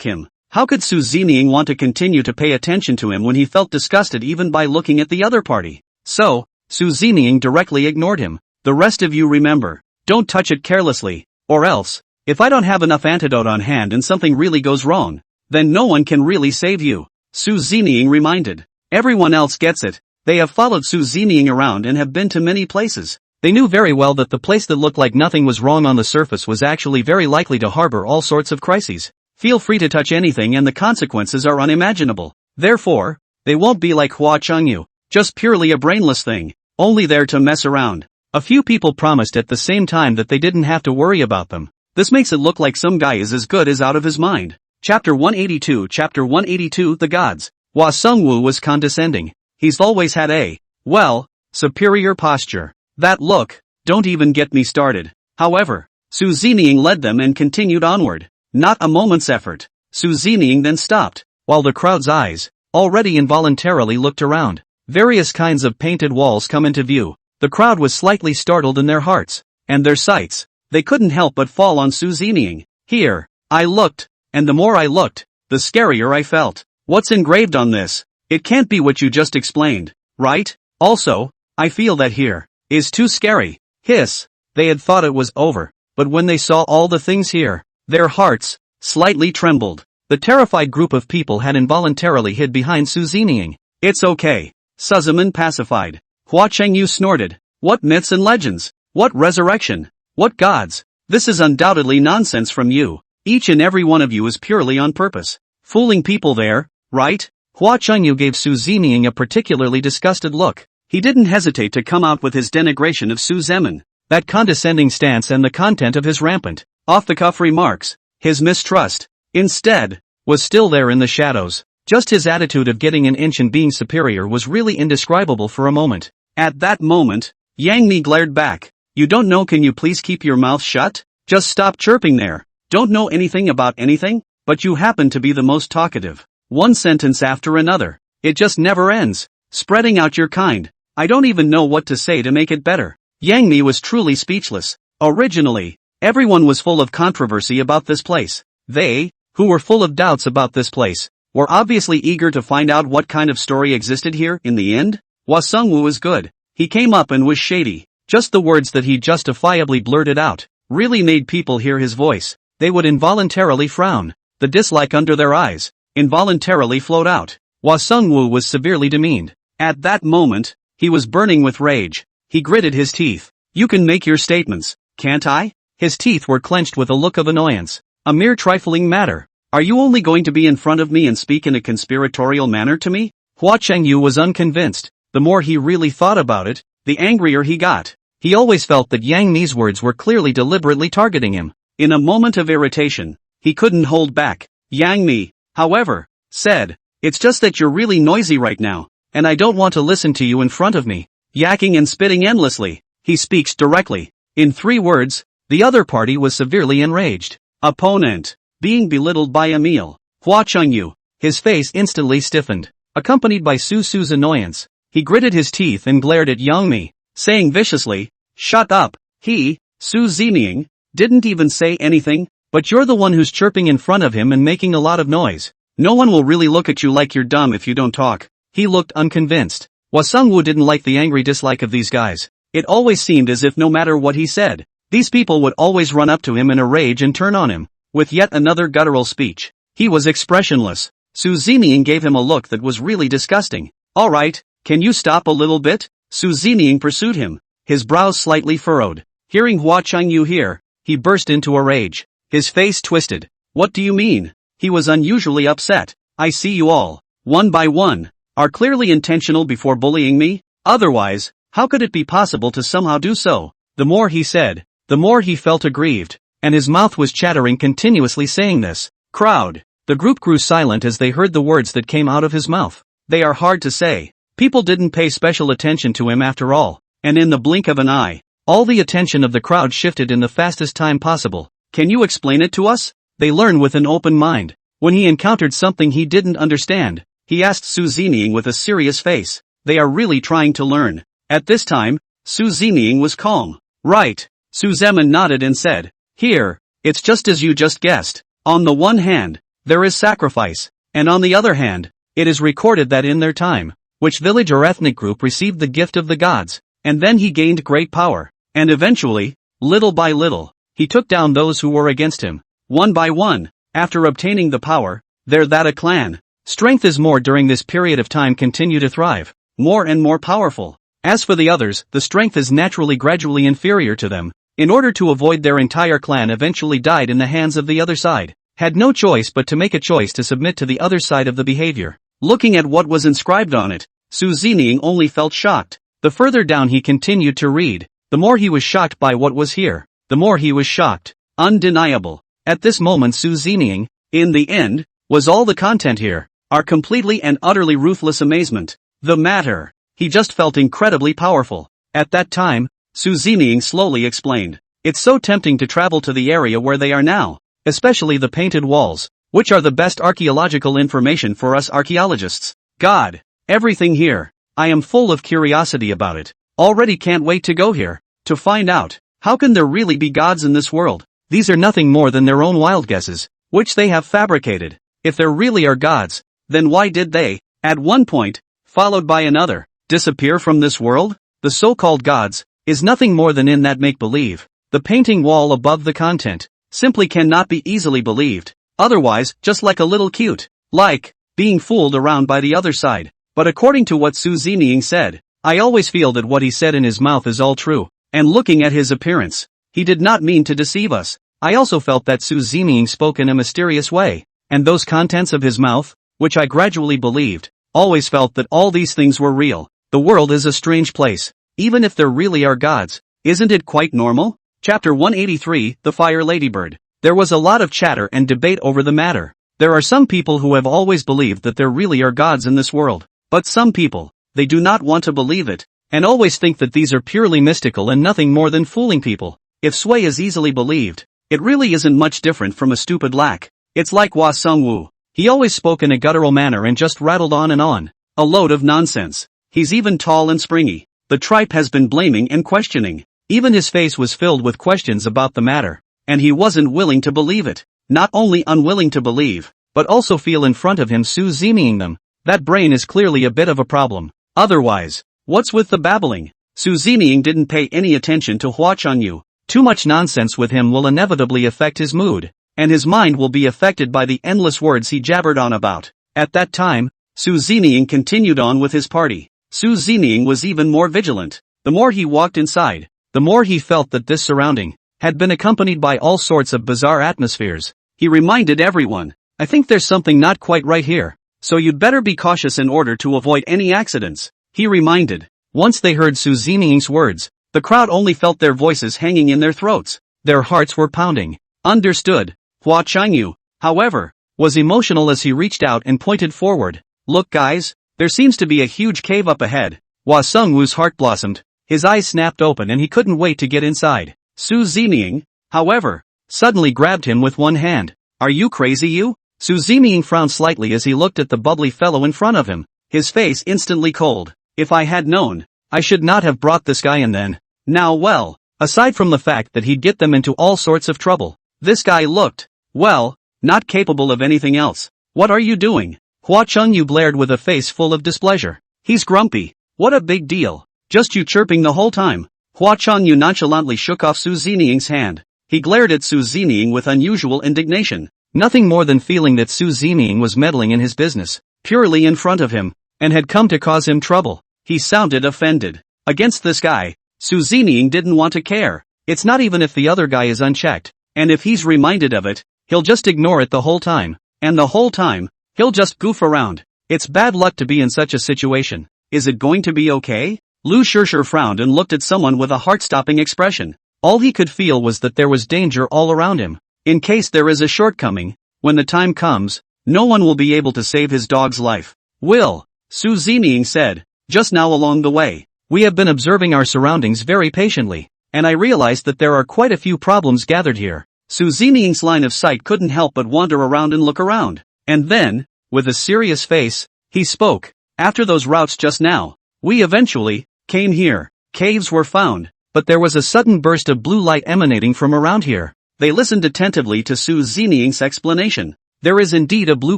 him. How could Su Ziniying want to continue to pay attention to him when he felt disgusted even by looking at the other party? So, Su Ziniying directly ignored him. The rest of you remember, don't touch it carelessly, or else, if I don't have enough antidote on hand and something really goes wrong, then no one can really save you. Su Ziniying reminded. Everyone else gets it. They have followed Su Ziniying around and have been to many places. They knew very well that the place that looked like nothing was wrong on the surface was actually very likely to harbor all sorts of crises. Feel free to touch anything and the consequences are unimaginable. Therefore, they won't be like Hua Chengyu, just purely a brainless thing, only there to mess around. A few people promised at the same time that they didn't have to worry about them. This makes it look like some guy is as good as out of his mind. Chapter 182 The Gods. Hua Sungwu was condescending. He's always had a, well, superior posture. That look, don't even get me started. However, Su Ziniying led them and continued onward. Not a moment's effort. Su Ziniying then stopped, while the crowd's eyes, already involuntarily looked around. Various kinds of painted walls come into view. The crowd was slightly startled in their hearts, and their sights, they couldn't help but fall on Su Ziniying. Here, I looked, and the more I looked, the scarier I felt. What's engraved on this? It can't be what you just explained, right? Also, I feel that here is too scary. Hiss. They had thought it was over, but when they saw all the things here, their hearts slightly trembled. The terrified group of people had involuntarily hid behind Su Ziniying. It's okay. Suzuman pacified. Hua Chengyu snorted. What myths and legends? What resurrection? What gods? This is undoubtedly nonsense from you. Each and every one of you is purely on purpose. Fooling people there, right? Hua Chengyu gave Su Ziniying a particularly disgusted look. He didn't hesitate to come out with his denigration of Su Zeming, that condescending stance and the content of his rampant, off-the-cuff remarks, his mistrust. Instead, was still there in the shadows. Just his attitude of getting an inch and being superior was really indescribable for a moment. At that moment, Yang Mi glared back. You don't know, can you please keep your mouth shut? Just stop chirping there. Don't know anything about anything? But you happen to be the most talkative. One sentence after another. It just never ends. Spreading out your kind. I don't even know what to say to make it better. Yang Mi was truly speechless. Originally, everyone was full of controversy about this place. They, who were full of doubts about this place, were obviously eager to find out what kind of story existed here in the end. Hwa Sungwoo was good. He came up and was shady. Just the words that he justifiably blurted out really made people hear his voice. They would involuntarily frown. The dislike under their eyes involuntarily flowed out. Hwa Sungwoo was severely demeaned. At that moment, he was burning with rage. He gritted his teeth. You can make your statements, can't I? His teeth were clenched with a look of annoyance. A mere trifling matter. Are you only going to be in front of me and speak in a conspiratorial manner to me? Hua Chengyu was unconvinced. The more he really thought about it, the angrier he got. He always felt that Yang Mi's words were clearly deliberately targeting him. In a moment of irritation, he couldn't hold back. Yang Mi, however, said, it's just that you're really noisy right now, and I don't want to listen to you in front of me, yakking and spitting endlessly. He speaks directly. In 3 words, the other party was severely enraged. Opponent. Being belittled by Emil. Hua Chengyu. His face instantly stiffened, accompanied by Su Su's annoyance. He gritted his teeth and glared at Yang Mi, saying viciously, shut up. He, Su Zeming, didn't even say anything, but you're the one who's chirping in front of him and making a lot of noise. No one will really look at you like you're dumb if you don't talk. He looked unconvinced. Hwa Sungwoo didn't like the angry dislike of these guys. It always seemed as if no matter what he said, these people would always run up to him in a rage and turn on him with yet another guttural speech. He was expressionless. Su Zeming gave him a look that was really disgusting. Alright, can you stop a little bit? Su Zeming pursued him, his brows slightly furrowed. Hearing Hua Chengyu here, he burst into a rage. His face twisted. What do you mean? He was unusually upset. I see you all, one by one, are clearly intentional before bullying me? Otherwise, how could it be possible to somehow do so? The more he said, the more he felt aggrieved, and his mouth was chattering continuously saying this. Crowd. The group grew silent as they heard the words that came out of his mouth. They are hard to say. People didn't pay special attention to him after all, and in the blink of an eye, all the attention of the crowd shifted in the fastest time possible. Can you explain it to us? They learn with an open mind. When he encountered something he didn't understand, he asked Su Zeming with a serious face. They are really trying to learn. At this time, Su Zeming was calm. Right. Su Zeming nodded and said, here, it's just as you just guessed. On the one hand, there is sacrifice, and on the other hand, it is recorded that in their time, which village or ethnic group received the gift of the gods, and then he gained great power, and eventually, little by little, he took down those who were against him, one by one. After obtaining the power, there that a clan, strength is more during this period of time continue to thrive, more and more powerful. As for the others, the strength is naturally gradually inferior to them. In order to avoid their entire clan eventually died in the hands of the other side, had no choice but to make a choice to submit to the other side of the behavior. Looking at what was inscribed on it, Su Zeming only felt shocked. The further down he continued to read, the more he was shocked by what was here. The more he was shocked. Undeniable. At this moment Su Zeming, in the end, was all the content here, are completely and utterly ruthless amazement. The matter. He just felt incredibly powerful. At that time, Su Zeming slowly explained. It's so tempting to travel to the area where they are now, especially the painted walls, which are the best archaeological information for us archaeologists. God, everything here. I am full of curiosity about it. Already can't wait to go here, to find out, how can there really be gods in this world? These are nothing more than their own wild guesses, which they have fabricated. If there really are gods, then why did they, at one point, followed by another, disappear from this world? The so-called gods, is nothing more than in that make-believe. The painting wall above the content, simply cannot be easily believed. Otherwise, just like a little cute, like, being fooled around by the other side. But according to what Su Zeming said, I always feel that what he said in his mouth is all true. And looking at his appearance, he did not mean to deceive us. I also felt that Su Zeming spoke in a mysterious way, and those contents of his mouth, which I gradually believed, always felt that all these things were real. The world is a strange place. Even if there really are gods, isn't it quite normal? Chapter 183, The Fire Ladybird. There was a lot of chatter and debate over the matter. There are some people who have always believed that there really are gods in this world. But some people, they do not want to believe it, and always think that these are purely mystical and nothing more than fooling people. If sway is easily believed, it really isn't much different from a stupid lack. It's like Hua Sung-woo. He always spoke in a guttural manner and just rattled on and on. A load of nonsense. He's even tall and springy. The tripe has been blaming and questioning. Even his face was filled with questions about the matter. And he wasn't willing to believe it. Not only unwilling to believe, but also feel in front of him Su Zeming them. That brain is clearly a bit of a problem. Otherwise, what's with the babbling? Su Zeming didn't pay any attention to Hua Changyu. Too much nonsense with him will inevitably affect his mood, and his mind will be affected by the endless words he jabbered on about. At that time, Su Zeming continued on with his party. Su Zeming was even more vigilant. The more he walked inside, the more he felt that this surrounding had been accompanied by all sorts of bizarre atmospheres. He reminded everyone, I think there's something not quite right here, so you'd better be cautious in order to avoid any accidents, he reminded. Once they heard Su Zeming's words, the crowd only felt their voices hanging in their throats. Their hearts were pounding. Understood. Hua Changyu, however, was emotional as he reached out and pointed forward. Look guys, there seems to be a huge cave up ahead. Hua Sung-woo's heart blossomed. His eyes snapped open and he couldn't wait to get inside. Su Zeming, however, suddenly grabbed him with one hand. Are you crazy you? Su Zeming frowned slightly as he looked at the bubbly fellow in front of him. His face instantly cold. If I had known, I should not have brought this guy in then. Now well, aside from the fact that he'd get them into all sorts of trouble, this guy looked, well, not capable of anything else. What are you doing? Hua Changyu blared with a face full of displeasure. He's grumpy. What a big deal. Just you chirping the whole time. Hua Changyu nonchalantly shook off Su Zeming's hand. He glared at Su Zeming with unusual indignation. Nothing more than feeling that Su Zeming was meddling in his business, purely in front of him, and had come to cause him trouble. He sounded offended. Against this guy, Su Zeming didn't want to care. It's not even if the other guy is unchecked, and if he's reminded of it, he'll just ignore it the whole time. And the whole time, he'll just goof around. It's bad luck to be in such a situation. Is it going to be okay? Lu Shirshir frowned and looked at someone with a heart-stopping expression. All he could feel was that there was danger all around him. In case there is a shortcoming, when the time comes, no one will be able to save his dog's life. Will, Su Zeming said, just now along the way, we have been observing our surroundings very patiently, and I realized that there are quite a few problems gathered here. Su Zeming's line of sight couldn't help but wander around and look around. And then, with a serious face, he spoke. After those routes just now, we eventually came here. Caves were found, but there was a sudden burst of blue light emanating from around here. They listened attentively to Su Zeming's explanation. There is indeed a blue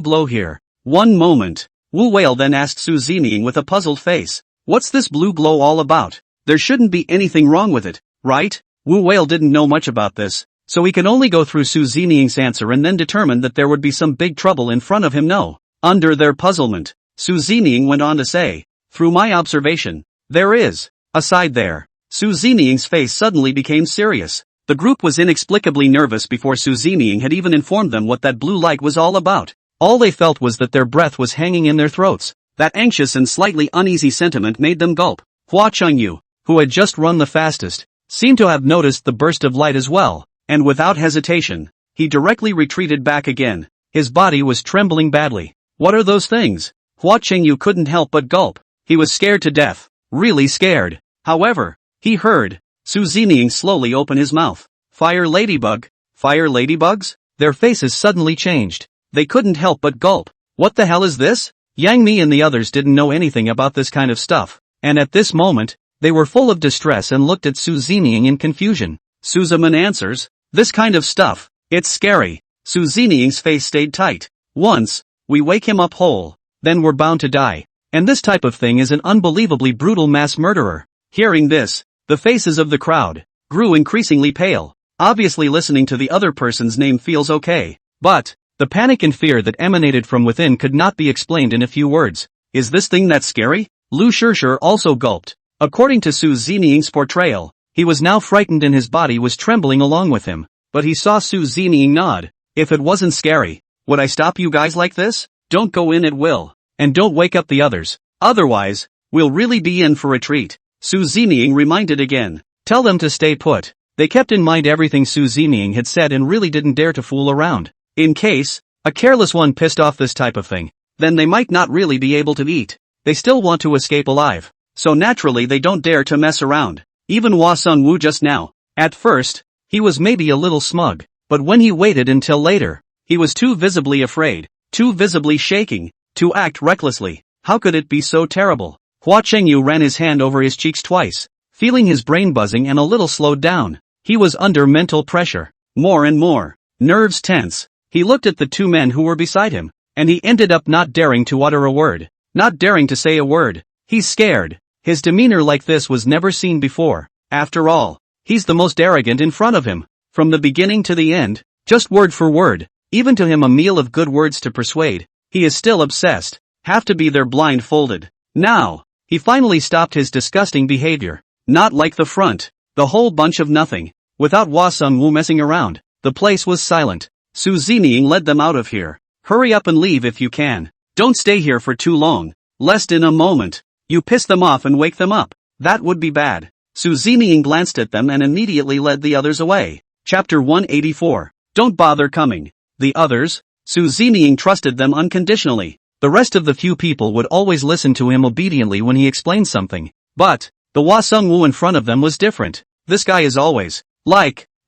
glow here. One moment. Wu Whale then asked Su Zeming with a puzzled face. What's this blue glow all about? There shouldn't be anything wrong with it, right? Wu Whale didn't know much about this, so he could only go through Su Zeming's answer and then determine that there would be some big trouble in front of him. No. Under their puzzlement, Su Zeming went on to say, through my observation, there is a side there. Su Zeming's face suddenly became serious. The group was inexplicably nervous before Su Zeming had even informed them what that blue light was all about. All they felt was that their breath was hanging in their throats. That anxious and slightly uneasy sentiment made them gulp. Hua Changyu, who had just run the fastest, seemed to have noticed the burst of light as well, and without hesitation, he directly retreated back again. His body was trembling badly. What are those things? Hua Changyu couldn't help but gulp. He was scared to death. Really scared. However, he heard Su Zeming slowly open his mouth. Fire ladybug? Fire ladybugs? Their faces suddenly changed. They couldn't help but gulp. What the hell is this? Yang Mi and the others didn't know anything about this kind of stuff, and at this moment, they were full of distress and looked at Su Zeming in confusion. Su Zemin answers, this kind of stuff, it's scary. Su Zeming's face stayed tight. Once, we wake him up whole, then we're bound to die. And this type of thing is an unbelievably brutal mass murderer. Hearing this, the faces of the crowd grew increasingly pale. Obviously listening to the other person's name feels okay, but the panic and fear that emanated from within could not be explained in a few words. Is this thing that scary? Lu Shirshir also gulped. According to Su Zeming's portrayal, he was now frightened and his body was trembling along with him, but he saw Su Zeming nod. If it wasn't scary, would I stop you guys like this? Don't go in at will, and don't wake up the others, otherwise, we'll really be in for a treat. Su Zeming reminded again. Tell them to stay put. They kept in mind everything Su Zeming had said and really didn't dare to fool around. In case A careless one pissed off this type of thing. Then they might not really be able to eat. They still want to escape alive. So naturally they don't dare to mess around. Even Hwa Sung-woo just now. At first, he was maybe a little smug. But when he waited until later, he was too visibly afraid, too visibly shaking, to act recklessly. How could it be so terrible? Hua Chengyu ran his hand over his cheeks twice, feeling his brain buzzing and a little slowed down. He was under mental pressure. More and more. Nerves tense. He looked at the two men who were beside him, and he ended up not daring to utter a word. Not daring to say a word. He's scared. His demeanor like this was never seen before. After all, he's the most arrogant in front of him. From the beginning to the end, just word for word, even to him a meal of good words to persuade. He is still obsessed. Have to be there blindfolded. Now, he finally stopped his disgusting behavior. Not like the front. The whole bunch of nothing. Without Hwa Sung-woo messing around, the place was silent. Su Zining led them out of here. Hurry up and leave if you can. Don't stay here for too long. Lest in a moment, you piss them off and wake them up. That would be bad. Su Zining glanced at them and immediately led the others away. Chapter 184. Don't bother coming. The others? Su Zining trusted them unconditionally. The rest of the few people would always listen to him obediently when he explained something. But, the Hwa Sung-woo in front of them was different. This guy is always,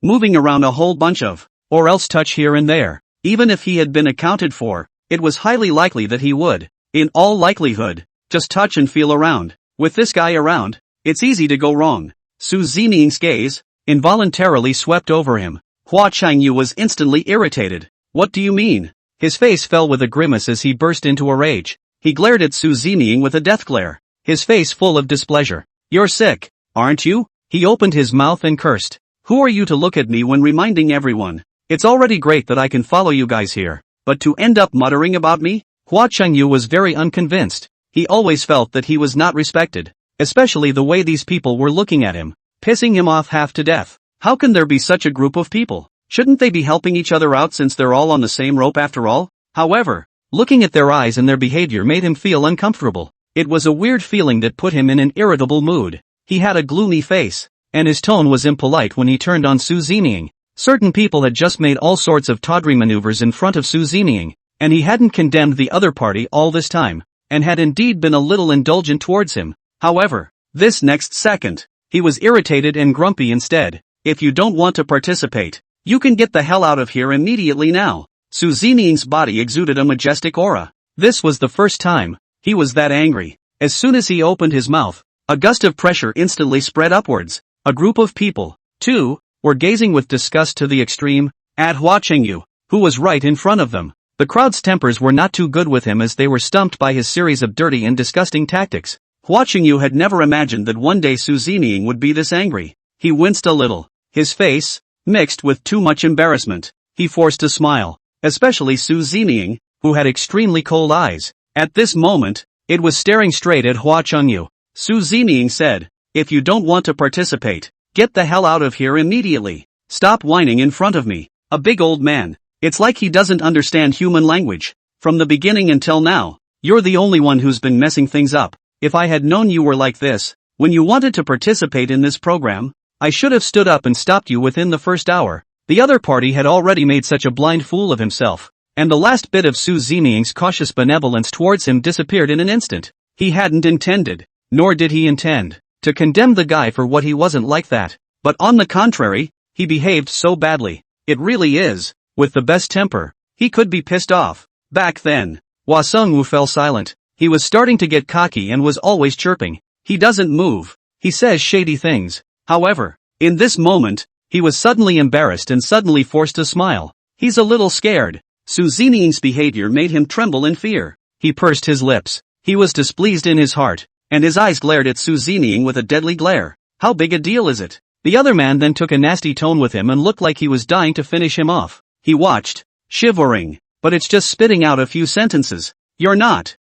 moving around a whole bunch of, or else touch here and there. Even if he had been accounted for, it was highly likely that he would, in all likelihood, just touch and feel around. With this guy around, it's easy to go wrong. Su Zining's gaze, involuntarily swept over him. Hua Changyu was instantly irritated. What do you mean? His face fell with a grimace as he burst into a rage. He glared at Su Zining with a death glare, his face full of displeasure. You're sick, aren't you? He opened his mouth and cursed. Who are you to look at me when reminding everyone? It's already great that I can follow you guys here, but to end up muttering about me? Hua Chengyu was very unconvinced. He always felt that he was not respected, especially the way these people were looking at him, pissing him off half to death. How can there be such a group of people? Shouldn't they be helping each other out since they're all on the same rope after all? However, looking at their eyes and their behavior made him feel uncomfortable. It was a weird feeling that put him in an irritable mood. He had a gloomy face, and his tone was impolite when he turned on Su Zining. Certain people had just made all sorts of tawdry maneuvers in front of Su Zining, and he hadn't condemned the other party all this time, and had indeed been a little indulgent towards him. However, this next second, he was irritated and grumpy instead. If you don't want to participate, you can get the hell out of here immediately now. Su Zining's body exuded a majestic aura. This was the first time he was that angry. As soon as he opened his mouth, a gust of pressure instantly spread upwards. A group of people, too, were gazing with disgust to the extreme, at Hua Chengyu, who was right in front of them. The crowd's tempers were not too good with him as they were stumped by his series of dirty and disgusting tactics. Hua Chengyu had never imagined that one day Su Zining would be this angry. He winced a little. His face, mixed with too much embarrassment. He forced a smile, especially Su Zining, who had extremely cold eyes. At this moment, it was staring straight at Hua Chengyu. Su Zining said, if you don't want to participate, get the hell out of here immediately. Stop whining in front of me. A big old man. It's like he doesn't understand human language. From the beginning until now, you're the only one who's been messing things up. If I had known you were like this, when you wanted to participate in this program, I should have stood up and stopped you within the first hour. The other party had already made such a blind fool of himself, and the last bit of Su Zining's cautious benevolence towards him disappeared in an instant. He hadn't intended, nor did he intend, to condemn the guy for what he wasn't like that. But on the contrary, he behaved so badly. It really is, with the best temper, he could be pissed off. Back then, Hwa Sung-woo fell silent. He was starting to get cocky and was always chirping. He doesn't move. He says shady things. However, in this moment, he was suddenly embarrassed and suddenly forced to smile. He's a little scared. Su Zining's behavior made him tremble in fear. He pursed his lips. He was displeased in his heart, and his eyes glared at Su Zining with a deadly glare. How big a deal is it? The other man then took a nasty tone with him and looked like he was dying to finish him off. He watched, shivering, but it's just spitting out a few sentences. You're not,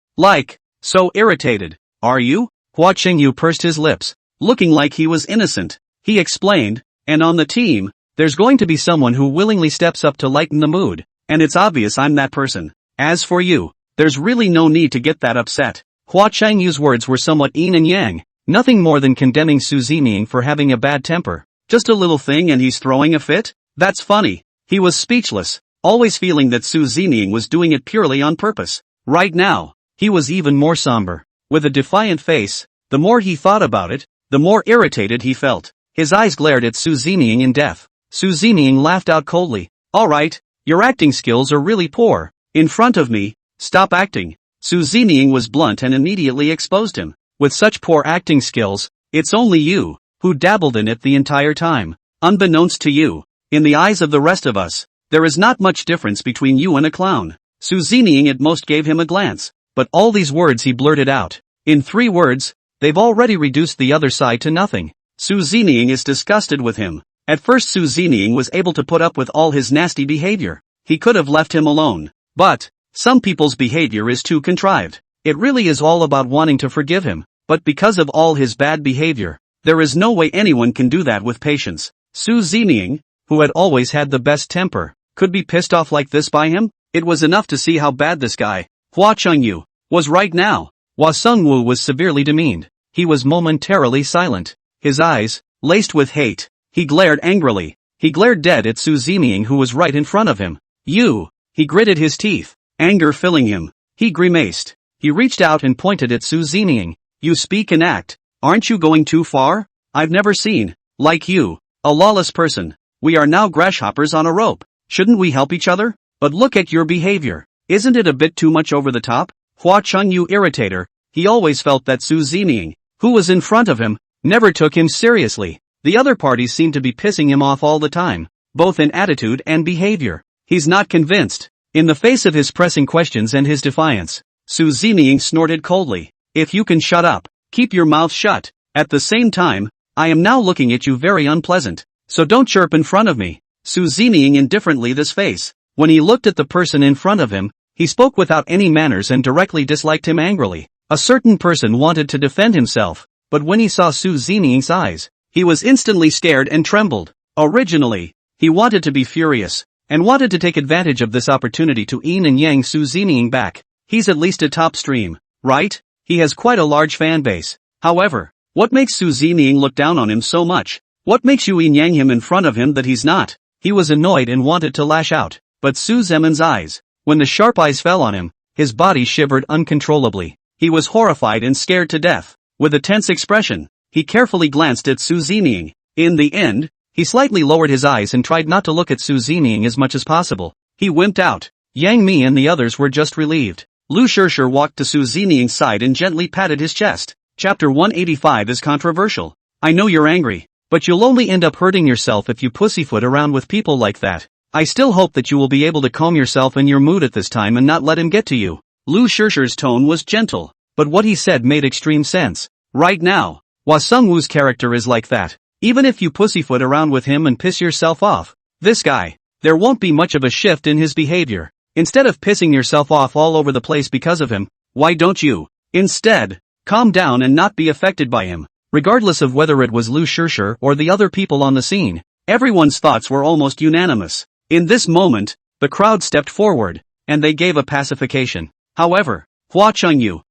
so irritated, are you? Hua Chengyu pursed his lips, looking like he was innocent. He explained, and on the team, there's going to be someone who willingly steps up to lighten the mood, and it's obvious I'm that person. As for you, there's really no need to get that upset. Hua Chengyu's words were somewhat yin and yang, nothing more than condemning Su Zining for having a bad temper. Just a little thing and he's throwing a fit? That's funny. He was speechless. always feeling that Su Zining was doing it purely on purpose. Right now, he was even more somber. With a defiant face, the more he thought about it, the more irritated he felt. His eyes glared at Su Zining in death. Su Zining laughed out coldly. Alright, your acting skills are really poor. In front of me, stop acting. Su Zining was blunt and immediately exposed him. With such poor acting skills, it's only you who dabbled in it the entire time. Unbeknownst to you, in the eyes of the rest of us, there is not much difference between you and a clown. Su Zining at most gave him a glance, but all these words he blurted out. In 3 words, they've already reduced the other side to nothing. Su Zining is disgusted with him. At first Su Zining was able to put up with all his nasty behavior. He could have left him alone. But some people's behavior is too contrived. It really is all about wanting to forgive him, but because of all his bad behavior, there is no way anyone can do that with patience. Su Zining, who had always had the best temper, could be pissed off like this by him? It was enough to see how bad this guy, Hua Chengyu, was right now. Hua Sungwu was severely demeaned. He was momentarily silent. His eyes, laced with hate, he glared angrily. He glared dead at Su Zining who was right in front of him. You! He gritted his teeth, anger filling him. He grimaced. He reached out and pointed at Su Zining. You speak and act. Aren't you going too far? I've never seen, like you, a lawless person. We are now grasshoppers on a rope. Shouldn't we help each other? But look at your behavior. Isn't it a bit too much over the top? Hua Chengyu irritator. He always felt that Su Zining, who was in front of him, never took him seriously. The other parties seemed to be pissing him off all the time, both in attitude and behavior. He's not convinced. In the face of his pressing questions and his defiance, Su Zining snorted coldly. If you can shut up, keep your mouth shut. At the same time, I am now looking at you very unpleasant, so don't chirp in front of me. Su Zining indifferently this face. When he looked at the person in front of him, he spoke without any manners and directly disliked him angrily. A certain person wanted to defend himself, but when he saw Su Zining's eyes, he was instantly scared and trembled. Originally, he wanted to be furious, and wanted to take advantage of this opportunity to yin and yang Su Zining back. He's at least a top stream, right? He has quite a large fan base. However, what makes Su Zining look down on him so much? What makes you yin yang him in front of him that he's not? He was annoyed and wanted to lash out, but Su Zemin's eyes, when the sharp eyes fell on him, his body shivered uncontrollably. He was horrified and scared to death. With a tense expression, he carefully glanced at Su Zining. In the end, he slightly lowered his eyes and tried not to look at Su Zining as much as possible. He wimped out. Yang Mi and the others were just relieved. Lu Shishir walked to Su Zining's side and gently patted his chest. Chapter 185 is controversial. I know you're angry, but you'll only end up hurting yourself if you pussyfoot around with people like that. I still hope that you will be able to calm yourself in your mood at this time and not let him get to you. Lu Shishir's tone was gentle, but what he said made extreme sense. Right now, Hua Sungwu's character is like that. Even if you pussyfoot around with him and piss yourself off, this guy, there won't be much of a shift in his behavior. Instead of pissing yourself off all over the place because of him, why don't you, instead, calm down and not be affected by him? Regardless of whether it was Lu Shishir or the other people on the scene, everyone's thoughts were almost unanimous. In this moment, the crowd stepped forward, and they gave a pacification. However, Hua Chengyu,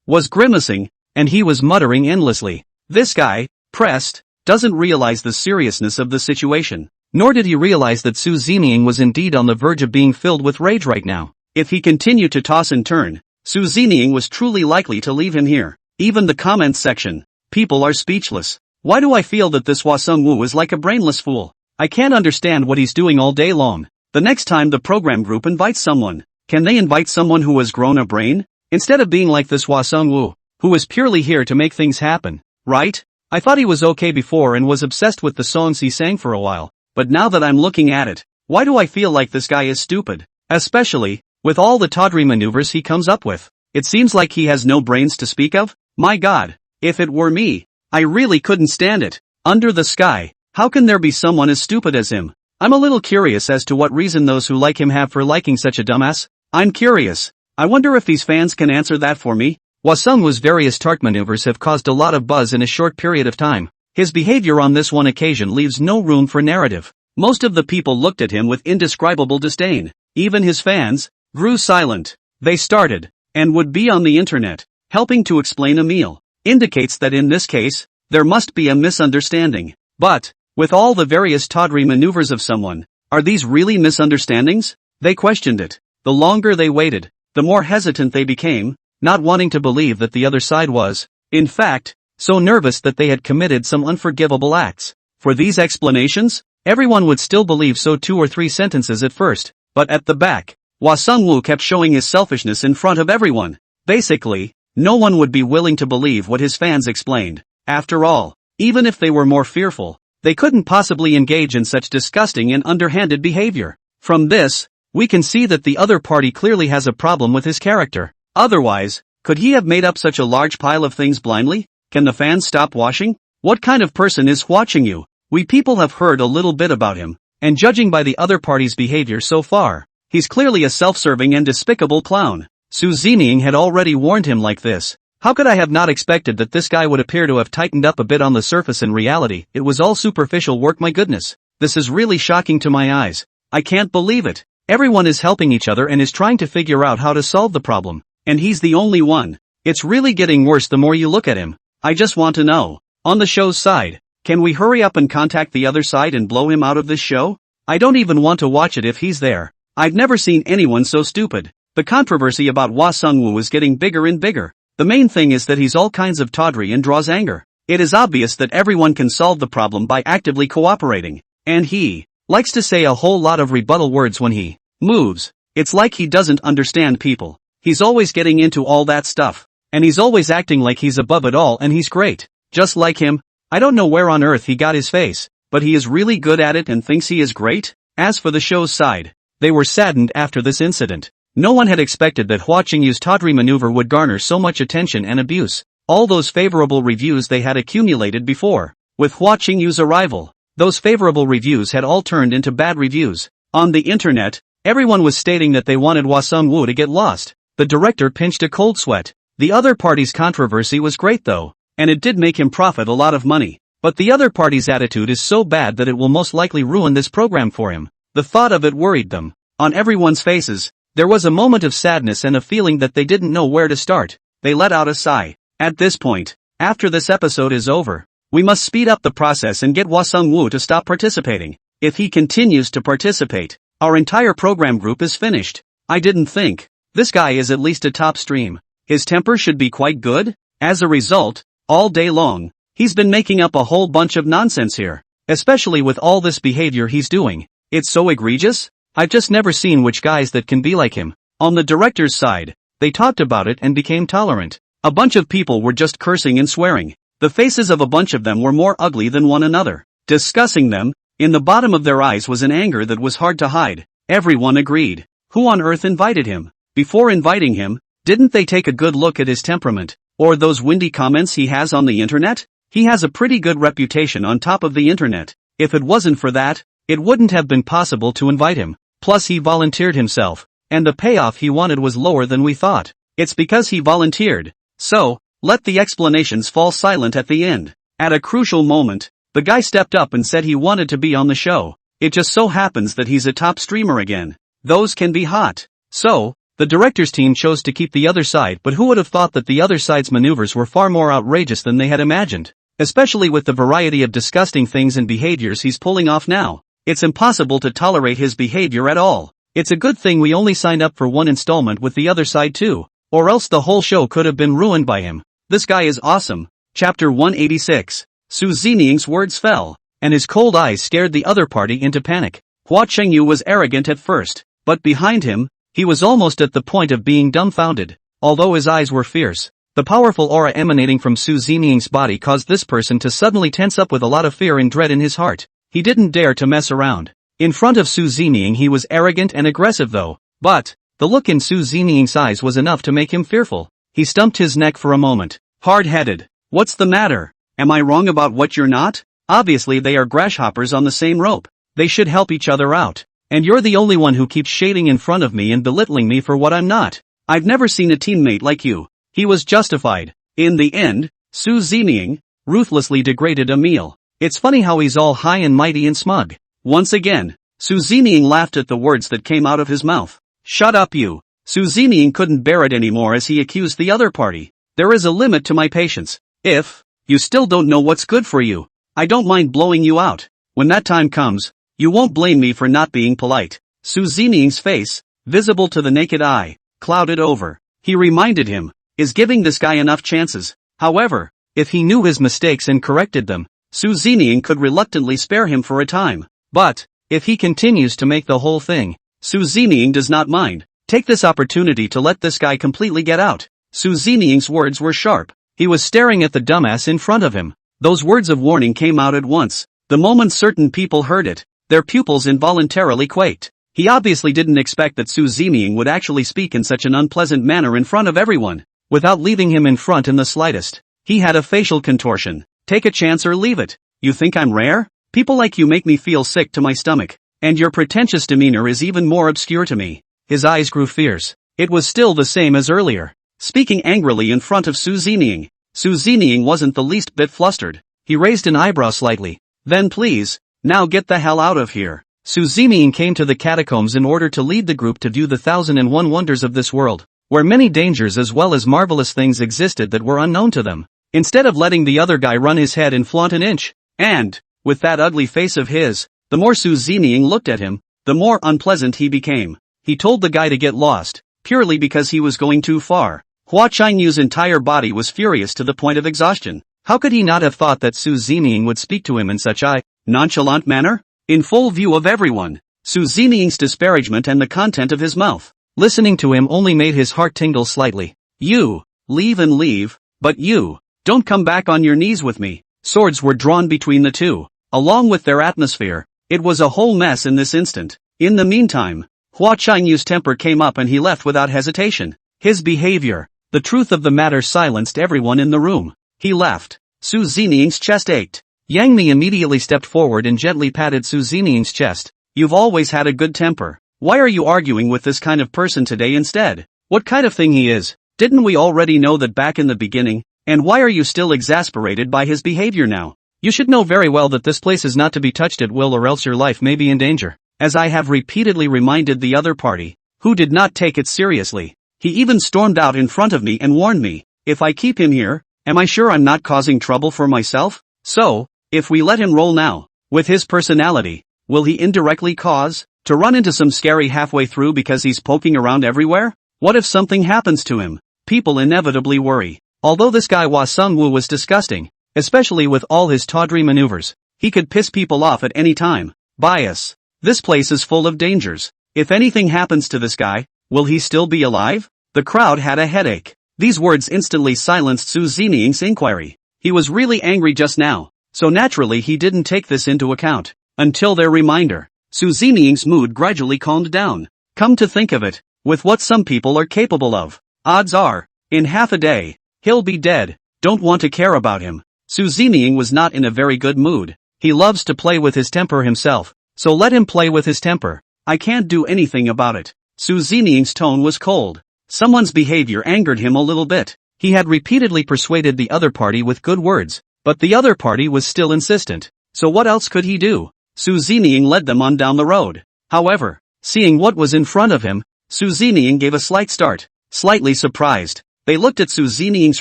was grimacing, and he was muttering endlessly. This guy, pressed, doesn't realize the seriousness of the situation. Nor did he realize that Su Zining was indeed on the verge of being filled with rage right now. If he continued to toss and turn, Su Zining was truly likely to leave him here. Even the comments section, people are speechless. Why do I feel that this Hua Sungwu is like a brainless fool? I can't understand what he's doing all day long. The next time the program group invites someone, can they invite someone who has grown a brain? Instead of being like this Hua Sungwu, who is purely here to make things happen, right? I thought he was okay before and was obsessed with the songs he sang for a while. But now that I'm looking at it, why do I feel like this guy is stupid? Especially, with all the tawdry maneuvers he comes up with. It seems like he has no brains to speak of? My god, if it were me, I really couldn't stand it. Under the sky, how can there be someone as stupid as him? I'm a little curious as to what reason those who like him have for liking such a dumbass. I'm curious. I wonder if these fans can answer that for me. Hua Sungwu's various tart maneuvers have caused a lot of buzz in a short period of time. His behavior on this one occasion leaves no room for narrative. Most of the people looked at him with indescribable disdain. Even his fans grew silent. They started, and would be on the internet, helping to explain Emil. Indicates that in this case, there must be a misunderstanding. But, with all the various tawdry maneuvers of someone, Are these really misunderstandings? They questioned it. The longer they waited, the more hesitant they became, not wanting to believe that the other side was, in fact, so nervous that they had committed some unforgivable acts. For these explanations, everyone would still believe so 2 or 3 sentences at first, but at the back, Hwa Sung-woo kept showing his selfishness in front of everyone. Basically, no one would be willing to believe what his fans explained. After all, even if they were more fearful, they couldn't possibly engage in such disgusting and underhanded behavior. From this, we can see that the other party clearly has a problem with his character. Otherwise, could he have made up such a large pile of things blindly? Can the fans stop watching? What kind of person is watching you? We people have heard a little bit about him, and judging by the other party's behavior so far, he's clearly a self-serving and despicable clown. Su Zeming had already warned him like this. How could I have not expected that this guy would appear to have tightened up a bit on the surface? In reality, it was all superficial work. My goodness. This is really shocking to my eyes. I can't believe it. Everyone is helping each other and is trying to figure out how to solve the problem. And he's the only one. It's really getting worse the more you look at him. I just want to know. On the show's side, can we hurry up and contact the other side and blow him out of this show? I don't even want to watch it if he's there. I've never seen anyone so stupid. The controversy about Hwa Sung-woo is getting bigger and bigger. The main thing is that he's all kinds of tawdry and draws anger. It is obvious that everyone can solve the problem by actively cooperating. And he likes to say a whole lot of rebuttal words when he moves. It's like he doesn't understand people. He's always getting into all that stuff. And he's always acting like he's above it all and he's great. Just like him. I don't know where on earth he got his face, but he is really good at it and thinks he is great. As for the show's side, they were saddened after this incident. No one had expected that Hwa Ching-yu's tawdry maneuver would garner so much attention and abuse. All those favorable reviews they had accumulated before. With Hwa Ching-yu's arrival, those favorable reviews had all turned into bad reviews. On the internet, everyone was stating that they wanted Hwa Sung-woo to get lost. The director pinched a cold sweat. The other party's controversy was great though, and it did make him profit a lot of money. But the other party's attitude is so bad that it will most likely ruin this program for him. The thought of it worried them. On everyone's faces, there was a moment of sadness and a feeling that they didn't know where to start. They let out a sigh. At this point, after this episode is over, we must speed up the process and get Hwa Sung-woo to stop participating. If he continues to participate, our entire program group is finished. I didn't think. This guy is at least a top stream. His temper should be quite good. As a result, all day long, he's been making up a whole bunch of nonsense here. Especially with all this behavior he's doing. It's so egregious. I've just never seen which guys that can be like him. On the director's side, they talked about it and became tolerant. A bunch of people were just cursing and swearing. The faces of a bunch of them were more ugly than one another. Discussing them, in the bottom of their eyes was an anger that was hard to hide. Everyone agreed. Who on earth invited him? Before inviting him, didn't they take a good look at his temperament? Or those windy comments he has on the internet? He has a pretty good reputation on top of the internet. If it wasn't for that, it wouldn't have been possible to invite him. Plus he volunteered himself, and the payoff he wanted was lower than we thought. It's because he volunteered. So, let the explanations fall silent at the end. At a crucial moment, the guy stepped up and said he wanted to be on the show. It just so happens that he's a top streamer again. Those can be hot. So, the director's team chose to keep the other side, but who would have thought that the other side's maneuvers were far more outrageous than they had imagined? Especially with the variety of disgusting things and behaviors he's pulling off now. It's impossible to tolerate his behavior at all. It's a good thing we only signed up for one installment with the other side too, or else the whole show could have been ruined by him. This guy is awesome. Chapter 186. Su Zeming's words fell, and his cold eyes scared the other party into panic. Hwa Ching-yu was arrogant at first, but behind him, he was almost at the point of being dumbfounded. Although his eyes were fierce, the powerful aura emanating from Su Zeming's body caused this person to suddenly tense up with a lot of fear and dread in his heart. He didn't dare to mess around. In front of Su Zeming he was arrogant and aggressive though, but the look in Su Zeming's eyes was enough to make him fearful. He stumped his neck for a moment. Hard-headed. What's the matter? Am I wrong about what you're not? Obviously they are grasshoppers on the same rope. They should help each other out. And you're the only one who keeps shading in front of me and belittling me for what I'm not. I've never seen a teammate like you. He was justified. In the end, Su Zeming ruthlessly degraded Emil. It's funny how he's all high and mighty and smug. Once again, Su Zeming laughed at the words that came out of his mouth. Shut up you. Su Zeming couldn't bear it anymore as he accused the other party. There is a limit to my patience. If you still don't know what's good for you, I don't mind blowing you out. When that time comes, You won't blame me for not being polite. Su Zining's face, visible to the naked eye, clouded over. He reminded him, is giving this guy enough chances. However, if he knew his mistakes and corrected them, Su Zining could reluctantly spare him for a time. But, if he continues to make the whole thing, Su Zining does not mind. Take this opportunity to let this guy completely get out. Su Zining's words were sharp. He was staring at the dumbass in front of him. Those words of warning came out at once. The moment certain people heard it, their pupils involuntarily quaked. He obviously didn't expect that Su Zining would actually speak in such an unpleasant manner in front of everyone, without leaving him in front in the slightest. He had a facial contortion. Take a chance or leave it. You think I'm rare? People like you make me feel sick to my stomach. And your pretentious demeanor is even more obscure to me. His eyes grew fierce. It was still the same as earlier. Speaking angrily in front of Su Zining. Su Zining wasn't the least bit flustered. He raised an eyebrow slightly. Then please, now get the hell out of here. Su Zining came to the catacombs in order to lead the group to view the 1001 wonders of this world, where many dangers as well as marvelous things existed that were unknown to them. Instead of letting the other guy run his head and flaunt an inch, and, with that ugly face of his, the more Su Zining looked at him, the more unpleasant he became. He told the guy to get lost, purely because he was going too far. Hua Qianyu's entire body was furious to the point of exhaustion. How could he not have thought that Su Zining would speak to him in such a nonchalant manner? In full view of everyone, Su Zining's disparagement and the content of his mouth. Listening to him only made his heart tingle slightly. You, leave and leave, but you, don't come back on your knees with me. Swords were drawn between the two. Along with their atmosphere, it was a whole mess in this instant. In the meantime, Hua Qianyu's temper came up and he left without hesitation. His behavior, the truth of the matter silenced everyone in the room. He left. Su Zining's chest ached. Yang Mi immediately stepped forward and gently patted Su Zining's chest. You've always had a good temper. Why are you arguing with this kind of person today instead? What kind of thing he is? Didn't we already know that back in the beginning? And why are you still exasperated by his behavior now? You should know very well that this place is not to be touched at will or else your life may be in danger. As I have repeatedly reminded the other party, who did not take it seriously. He even stormed out in front of me and warned me, if I keep him here, am I sure I'm not causing trouble for myself? So, if we let him roll now, with his personality, will he indirectly cause to run into some scary halfway through because he's poking around everywhere? What if something happens to him? People inevitably worry. Although this guy Hua Sungwu was disgusting, especially with all his tawdry maneuvers, he could piss people off at any time. Bias. This place is full of dangers. If anything happens to this guy, will he still be alive? The crowd had a headache. These words instantly silenced Su Zining's inquiry. He was really angry just now, so naturally he didn't take this into account. Until their reminder, Su Zining's mood gradually calmed down. Come to think of it, with what some people are capable of, odds are, in half a day, he'll be dead. Don't want to care about him. Su Zining was not in a very good mood. He loves to play with his temper himself, so let him play with his temper. I can't do anything about it. Su Zining's tone was cold. Someone's behavior angered him a little bit. He had repeatedly persuaded the other party with good words, but the other party was still insistent. So what else could he do? Su Zining led them on down the road. However, seeing what was in front of him, Su Zining gave a slight start. Slightly surprised, they looked at Su Zining's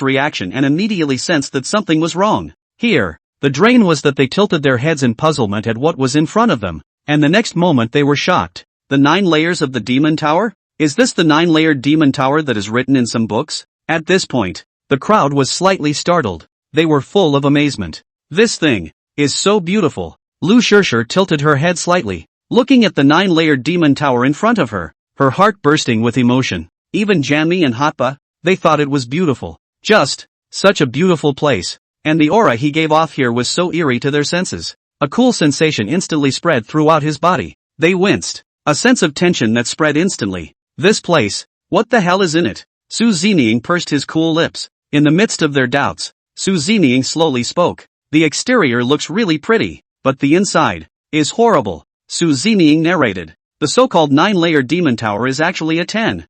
reaction and immediately sensed that something was wrong. Here, the drain was that they tilted their heads in puzzlement at what was in front of them, and the next moment they were shocked. The 9 layers of the Demon Tower? Is this the 9-layered Demon Tower that is written in some books? At this point, the crowd was slightly startled. They were full of amazement. This thing is so beautiful. Lu Shirshir tilted her head slightly, looking at the 9-layered Demon Tower in front of her, her heart bursting with emotion. Even Jamie and Hotba, they thought it was beautiful. Just, such a beautiful place. And the aura he gave off here was so eerie to their senses. A cool sensation instantly spread throughout his body. They winced. A sense of tension that spread instantly. This place, what the hell is in it? Su Zining pursed his cool lips. In the midst of their doubts, Su Zining slowly spoke. The exterior looks really pretty, but the inside is horrible. Su Zining narrated. The so-called 9-layered Demon Tower is actually a 10,000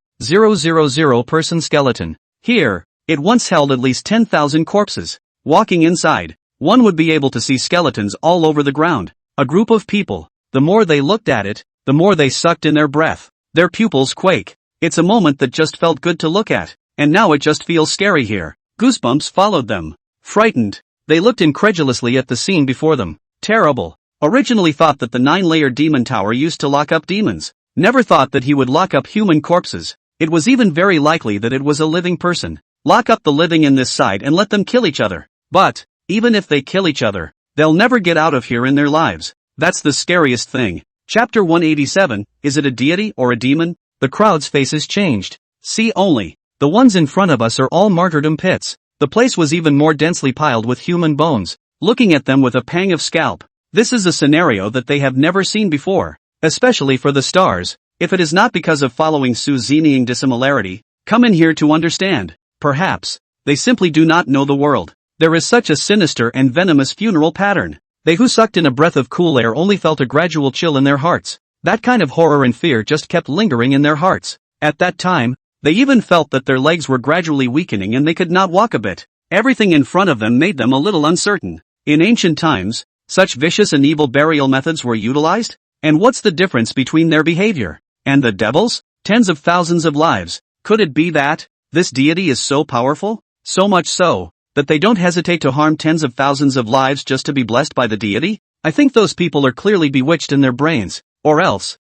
person skeleton. Here, it once held at least 10,000 corpses. Walking inside, one would be able to see skeletons all over the ground. A group of people. The more they looked at it, the more they sucked in their breath. Their pupils quake. It's a moment that just felt good to look at, and now it just feels scary here. Goosebumps followed them. Frightened, they looked incredulously at the scene before them. Terrible. Originally thought that the 9-layered demon tower used to lock up demons. Never thought that he would lock up human corpses. It was even very likely that it was a living person. Lock up the living in this side and let them kill each other. But, even if they kill each other, they'll never get out of here in their lives. That's the scariest thing. Chapter 187, is it a deity or a demon? The crowd's faces changed. See only. The ones in front of us are all martyrdom pits. The place was even more densely piled with human bones. Looking at them with a pang of scalp. This is a scenario that they have never seen before. Especially for the stars. If it is not because of following Su's Zeming dissimilarity, come in here to understand. Perhaps. They simply do not know the world. There is such a sinister and venomous funeral pattern. They who sucked in a breath of cool air only felt a gradual chill in their hearts. That kind of horror and fear just kept lingering in their hearts. At that time, they even felt that their legs were gradually weakening and they could not walk a bit. Everything in front of them made them a little uncertain. In ancient times, such vicious and evil burial methods were utilized? And what's the difference between their behavior and the devil's? Tens of thousands of lives. Could it be that this deity is so powerful? So much so that they don't hesitate to harm tens of thousands of lives just to be blessed by the deity? I think those people are clearly bewitched in their brains. Or else,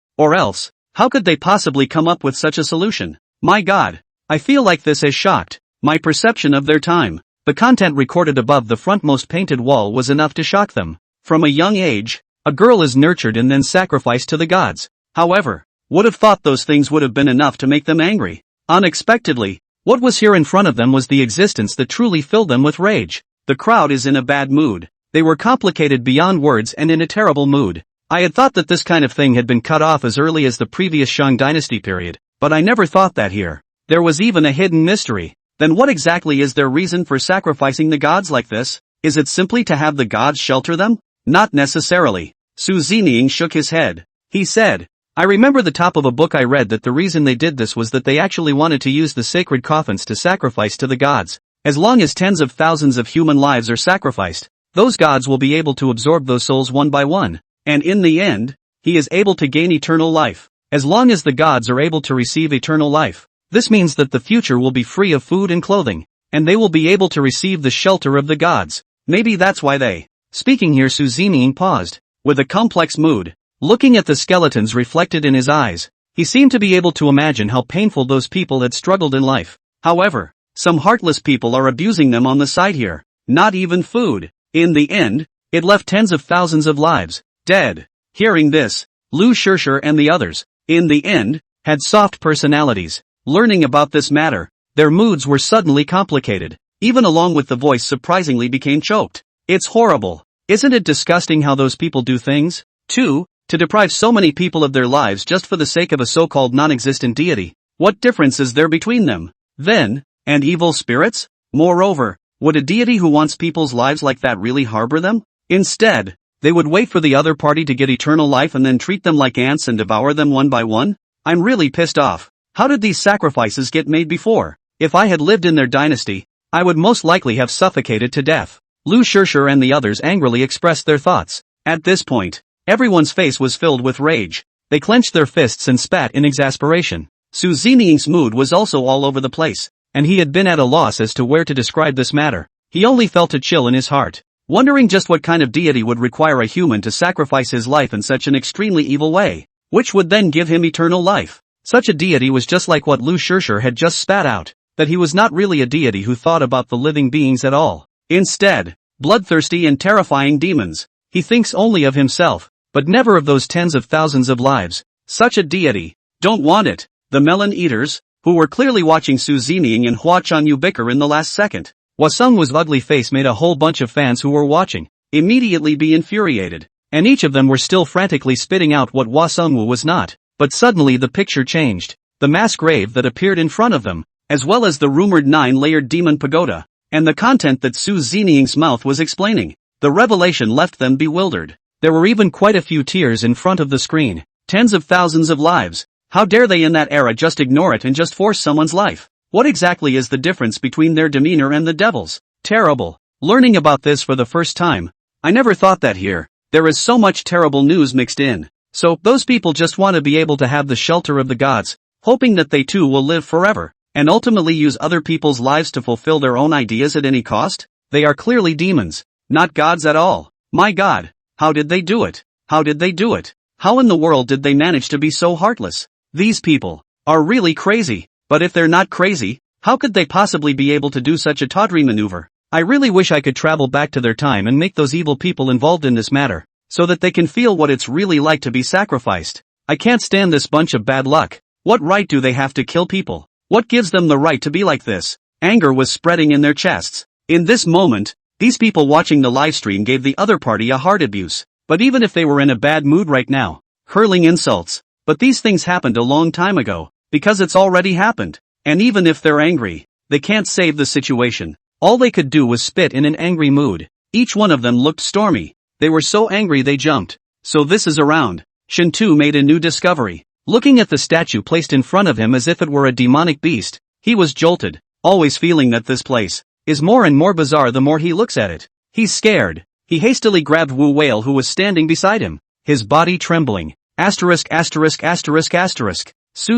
how could they possibly come up with such a solution? My God, I feel like this has shocked my perception of their time. The content recorded above the frontmost painted wall was enough to shock them. From a young age, a girl is nurtured and then sacrificed to the gods. However, would have thought those things would have been enough to make them angry. Unexpectedly, what was here in front of them was the existence that truly filled them with rage. The crowd is in a bad mood. They were complicated beyond words and in a terrible mood. I had thought that this kind of thing had been cut off as early as the previous Shang dynasty period, but I never thought that here there was even a hidden mystery. Then what exactly is their reason for sacrificing the gods like this? Is it simply to have the gods shelter them? Not necessarily. Su Zining shook his head. He said, I remember the top of a book I read that the reason they did this was that they actually wanted to use the sacred coffins to sacrifice to the gods. As long as tens of thousands of human lives are sacrificed, those gods will be able to absorb those souls one by one. And in the end, he is able to gain eternal life. As long as the gods are able to receive eternal life, this means that the future will be free of food and clothing, and they will be able to receive the shelter of the gods. Maybe that's why they. Speaking here, Su Zining paused, with a complex mood. Looking at the skeletons reflected in his eyes, he seemed to be able to imagine how painful those people had struggled in life. However, some heartless people are abusing them on the side here. Not even food. In the end, it left tens of thousands of lives dead. Hearing this, Lu Shishir and the others, in the end, had soft personalities. Learning about this matter, their moods were suddenly complicated. Even along with the voice surprisingly became choked. It's horrible. Isn't it disgusting how those people do things? To deprive so many people of their lives just for the sake of a so-called non-existent deity. What difference is there between them, then, and evil spirits? Moreover, would a deity who wants people's lives like that really harbor them? Instead, they would wait for the other party to get eternal life and then treat them like ants and devour them one by one? I'm really pissed off. How did these sacrifices get made before? If I had lived in their dynasty, I would most likely have suffocated to death. Lu Shishir and the others angrily expressed their thoughts. At this point, everyone's face was filled with rage. They clenched their fists and spat in exasperation. Su Zining's mood was also all over the place, and he had been at a loss as to where to describe this matter. He only felt a chill in his heart, wondering just what kind of deity would require a human to sacrifice his life in such an extremely evil way, which would then give him eternal life. Such a deity was just like what Lu Shishir had just spat out, that he was not really a deity who thought about the living beings at all. Instead, bloodthirsty and terrifying demons. He thinks only of himself, but never of those tens of thousands of lives. Such a deity. Don't want it. The melon eaters, who were clearly watching Su Zining and Hua Chanyu bicker in the last second. Wasungwa's ugly face made a whole bunch of fans who were watching immediately be infuriated, and each of them were still frantically spitting out what Wasungwa was not. But suddenly the picture changed. The mass grave that appeared in front of them, as well as the rumored 9-layered demon pagoda, and the content that Su Zining's mouth was explaining. The revelation left them bewildered. There were even quite a few tears in front of the screen. Tens of thousands of lives. How dare they in that era just ignore it and just force someone's life? What exactly is the difference between their demeanor and the devil's? Terrible. Learning about this for the first time. I never thought that here. There is so much terrible news mixed in. So, those people just want to be able to have the shelter of the gods, hoping that they too will live forever, and ultimately use other people's lives to fulfill their own ideas at any cost? They are clearly demons, not gods at all. My God, how did they do it? How did they do it? How in the world did they manage to be so heartless? These people are really crazy. But if they're not crazy, how could they possibly be able to do such a tawdry maneuver? I really wish I could travel back to their time and make those evil people involved in this matter, so that they can feel what it's really like to be sacrificed. I can't stand this bunch of bad luck. What right do they have to kill people? What gives them the right to be like this? Anger was spreading in their chests. In this moment, these people watching the livestream gave the other party a hard abuse. But even if they were in a bad mood right now, hurling insults. But these things happened a long time ago, because it's already happened. And even if they're angry, they can't save the situation. All they could do was spit in an angry mood. Each one of them looked stormy. They were so angry they jumped. So this is around. Shintu made a new discovery. Looking at the statue placed in front of him as if it were a demonic beast, he was jolted, always feeling that this place is more and more bizarre the more he looks at it. He's scared. He hastily grabbed Wu Whale who was standing beside him, his body trembling. Su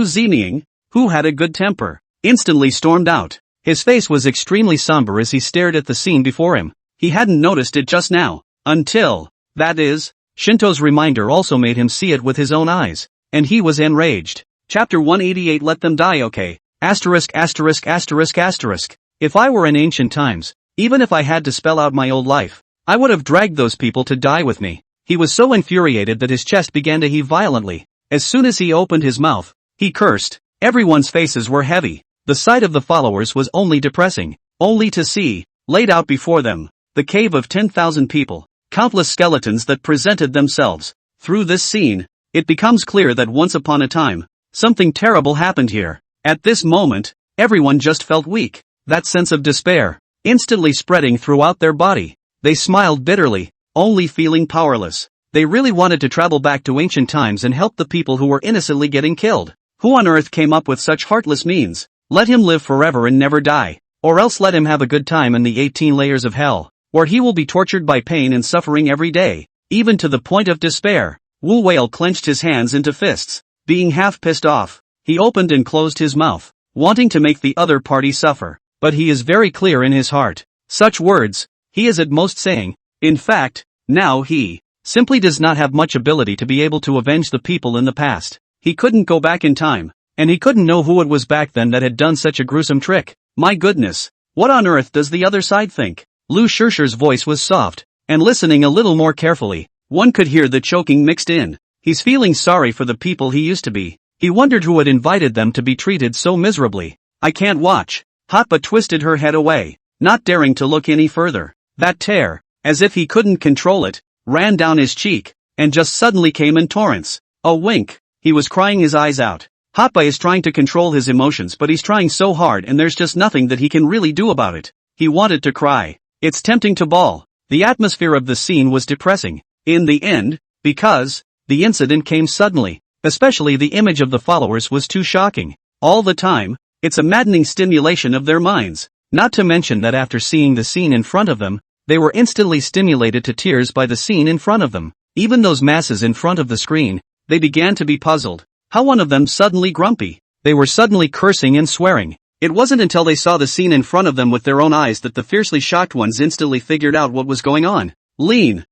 Zeming, who had a good temper, instantly stormed out. His face was extremely somber as he stared at the scene before him. He hadn't noticed it just now, until, that is, Shinto's reminder also made him see it with his own eyes, and he was enraged. Chapter 188 Let them die okay. If I were in ancient times, even if I had to spell out my old life, I would have dragged those people to die with me. He was so infuriated that his chest began to heave violently. As soon as he opened his mouth, he cursed. Everyone's faces were heavy. The sight of the followers was only depressing. Only to see, laid out before them, the cave of 10,000 people, countless skeletons that presented themselves. Through this scene, it becomes clear that once upon a time, something terrible happened here. At this moment, everyone just felt weak. That sense of despair, instantly spreading throughout their body. They smiled bitterly, only feeling powerless. They really wanted to travel back to ancient times and help the people who were innocently getting killed. Who on earth came up with such heartless means? Let him live forever and never die. Or else let him have a good time in the 18 layers of hell, where he will be tortured by pain and suffering every day, even to the point of despair. Wu Whale clenched his hands into fists. Being half pissed off, he opened and closed his mouth, wanting to make the other party suffer. But he is very clear in his heart. Such words, he is at most saying. In fact, now he simply does not have much ability to be able to avenge the people in the past. He couldn't go back in time, and he couldn't know who it was back then that had done such a gruesome trick. My goodness, what on earth does the other side think? Lu Shirshi's voice was soft, and listening a little more carefully, one could hear the choking mixed in. He's feeling sorry for the people he used to be. He wondered who had invited them to be treated so miserably. I can't watch. Hotba twisted her head away, not daring to look any further. That tear, as if he couldn't control it, ran down his cheek, and just suddenly came in torrents. A wink. He was crying his eyes out. Hotba is trying to control his emotions but he's trying so hard and there's just nothing that he can really do about it. He wanted to cry. It's tempting to bawl. The atmosphere of the scene was depressing. In the end, because the incident came suddenly, especially the image of the followers was too shocking. All the time, it's a maddening stimulation of their minds. Not to mention that after seeing the scene in front of them, they were instantly stimulated to tears by the scene in front of them. Even those masses in front of the screen, they began to be puzzled. How one of them suddenly grumpy? They were suddenly cursing and swearing. It wasn't until they saw the scene in front of them with their own eyes that the fiercely shocked ones instantly figured out what was going on. Lean.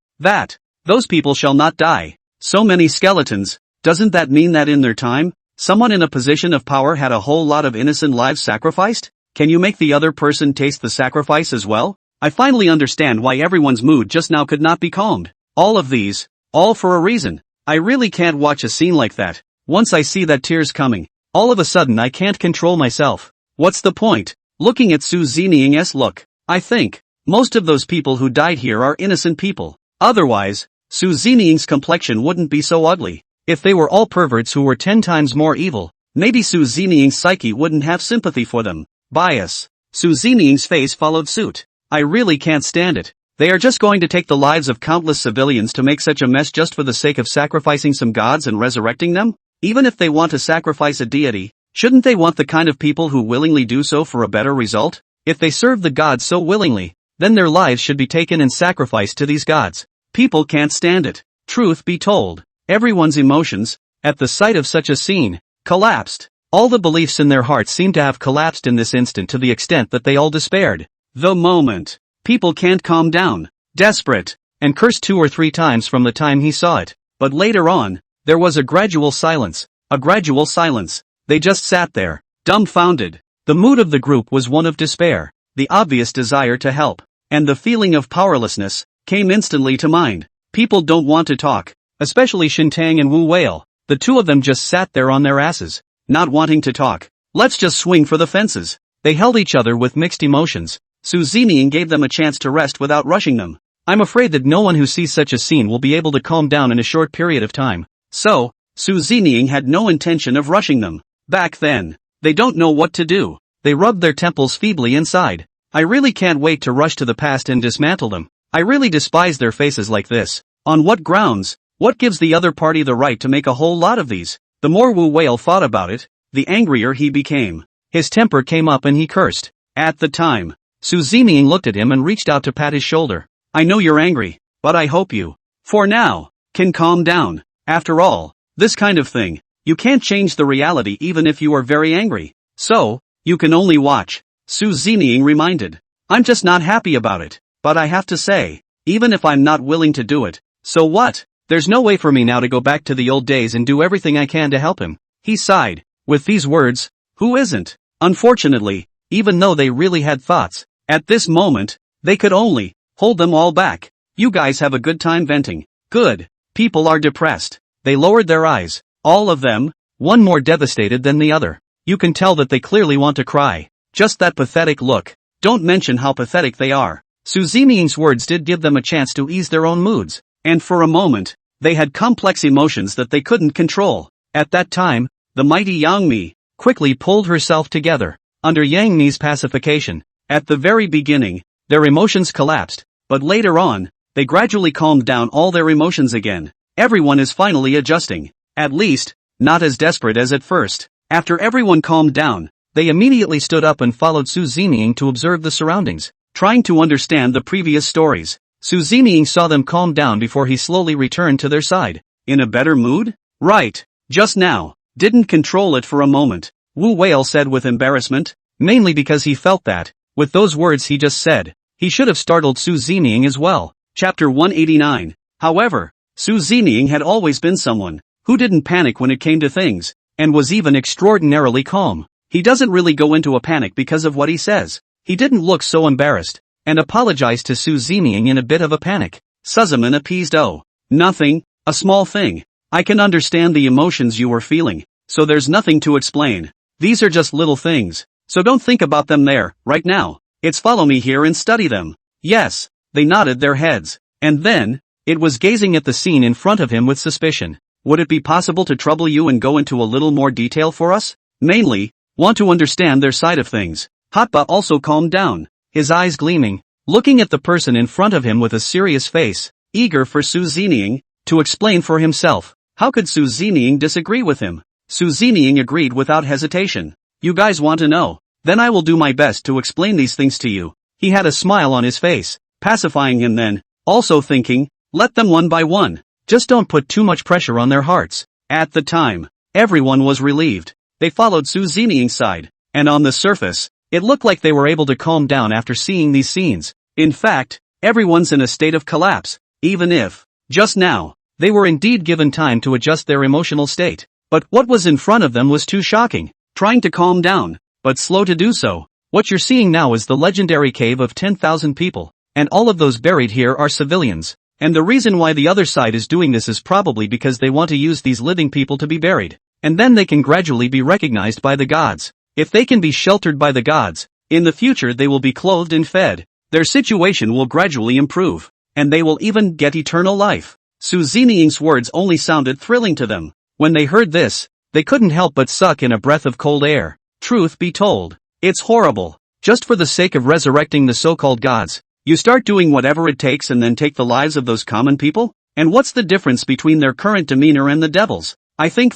Those people shall not die. So many skeletons. Doesn't that mean that in their time, someone in a position of power had a whole lot of innocent lives sacrificed? Can you make the other person taste the sacrifice as well? I finally understand why everyone's mood just now could not be calmed. All of these, all for a reason. I really can't watch a scene like that. Once I see that tears coming, all of a sudden I can't control myself. What's the point? Looking at Su Zening's look, I think, most of those people who died here are innocent people. Otherwise, Su Zening's complexion wouldn't be so ugly. If they were all perverts who were 10 times more evil, maybe Su Zening's psyche wouldn't have sympathy for them. Bias. Su Zening's face followed suit. I really can't stand it. They are just going to take the lives of countless civilians to make such a mess just for the sake of sacrificing some gods and resurrecting them? Even if they want to sacrifice a deity, shouldn't they want the kind of people who willingly do so for a better result? If they serve the gods so willingly, then their lives should be taken and sacrificed to these gods. People can't stand it. Truth be told, everyone's emotions, at the sight of such a scene, collapsed. All the beliefs in their hearts seemed to have collapsed in this instant to the extent that they all despaired. The moment. People can't calm down. Desperate. And cursed 2 or 3 times from the time he saw it. But later on, there was a gradual silence. A gradual silence. They just sat there, dumbfounded. The mood of the group was one of despair. The obvious desire to help, and the feeling of powerlessness, came instantly to mind. People don't want to talk, especially Shintang and Wu Whale. The two of them just sat there on their asses, not wanting to talk. Let's just swing for the fences. They held each other with mixed emotions. Su Zeming gave them a chance to rest without rushing them. I'm afraid that no one who sees such a scene will be able to calm down in a short period of time. So, Su Zeming had no intention of rushing them. Back then, they don't know what to do. They rubbed their temples feebly inside. I really can't wait to rush to the past and dismantle them. I really despise their faces like this. On what grounds? What gives the other party the right to make a whole lot of these? The more Wu Whale thought about it, the angrier he became. His temper came up and he cursed. At the time, Su Zeming looked at him and reached out to pat his shoulder. I know you're angry, but I hope you, for now, can calm down. After all, this kind of thing, you can't change the reality even if you are very angry. So, you can only watch. Su Zeming reminded. I'm just not happy about it, but I have to say, even if I'm not willing to do it, so what? There's no way for me now to go back to the old days and do everything I can to help him. He sighed. With these words, who isn't? Unfortunately, even though they really had thoughts, at this moment, they could only hold them all back. You guys have a good time venting. Good. People are depressed. They lowered their eyes. All of them, one more devastated than the other. You can tell that they clearly want to cry. Just that pathetic look. Don't mention how pathetic they are. Su Zeming's words did give them a chance to ease their own moods. And for a moment, they had complex emotions that they couldn't control. At that time, the mighty Yang Mi quickly pulled herself together. Under Yang Mi's pacification, at the very beginning, their emotions collapsed, but later on, they gradually calmed down all their emotions again. Everyone is finally adjusting. At least, not as desperate as at first. After everyone calmed down, they immediately stood up and followed Su Zeming to observe the surroundings, trying to understand the previous stories. Su Zeming saw them calm down before he slowly returned to their side. In a better mood? Right. Just now. Didn't control it for a moment. Wu Whale said with embarrassment, mainly because he felt that, with those words he just said, he should have startled Su Zeming as well. Chapter 189. However, Su Zeming had always been someone who didn't panic when it came to things, and was even extraordinarily calm. He doesn't really go into a panic because of what he says. He didn't look so embarrassed, and apologized to Su Zeming in a bit of a panic. Suzuman appeased. Oh, nothing, a small thing. I can understand the emotions you were feeling, so there's nothing to explain. These are just little things, so don't think about them there, right now. It's follow me here and study them. Yes, they nodded their heads, and then, it was gazing at the scene in front of him with suspicion. Would it be possible to trouble you and go into a little more detail for us? Mainly, want to understand their side of things. Hotba also calmed down, his eyes gleaming, looking at the person in front of him with a serious face, eager for Su Zeming to explain for himself. How could Su Zeming disagree with him? Su Zeming agreed without hesitation. You guys want to know? Then I will do my best to explain these things to you. He had a smile on his face, pacifying him then, also thinking, let them one by one. Just don't put too much pressure on their hearts. At the time, everyone was relieved. They followed Su Zeming's side, and on the surface, it looked like they were able to calm down after seeing these scenes. In fact, everyone's in a state of collapse, even if, just now, they were indeed given time to adjust their emotional state. But what was in front of them was too shocking. Trying to calm down, but slow to do so. What you're seeing now is the legendary cave of 10,000 people, and all of those buried here are civilians. And the reason why the other side is doing this is probably because they want to use these living people to be buried, and then they can gradually be recognized by the gods. If they can be sheltered by the gods, in the future they will be clothed and fed. Their situation will gradually improve, and they will even get eternal life. Su Zeming's words only sounded thrilling to them. When they heard this, they couldn't help but suck in a breath of cold air. Truth be told, it's horrible. Just for the sake of resurrecting the so-called gods, you start doing whatever it takes and then take the lives of those common people? And what's the difference between their current demeanor and the devils? I think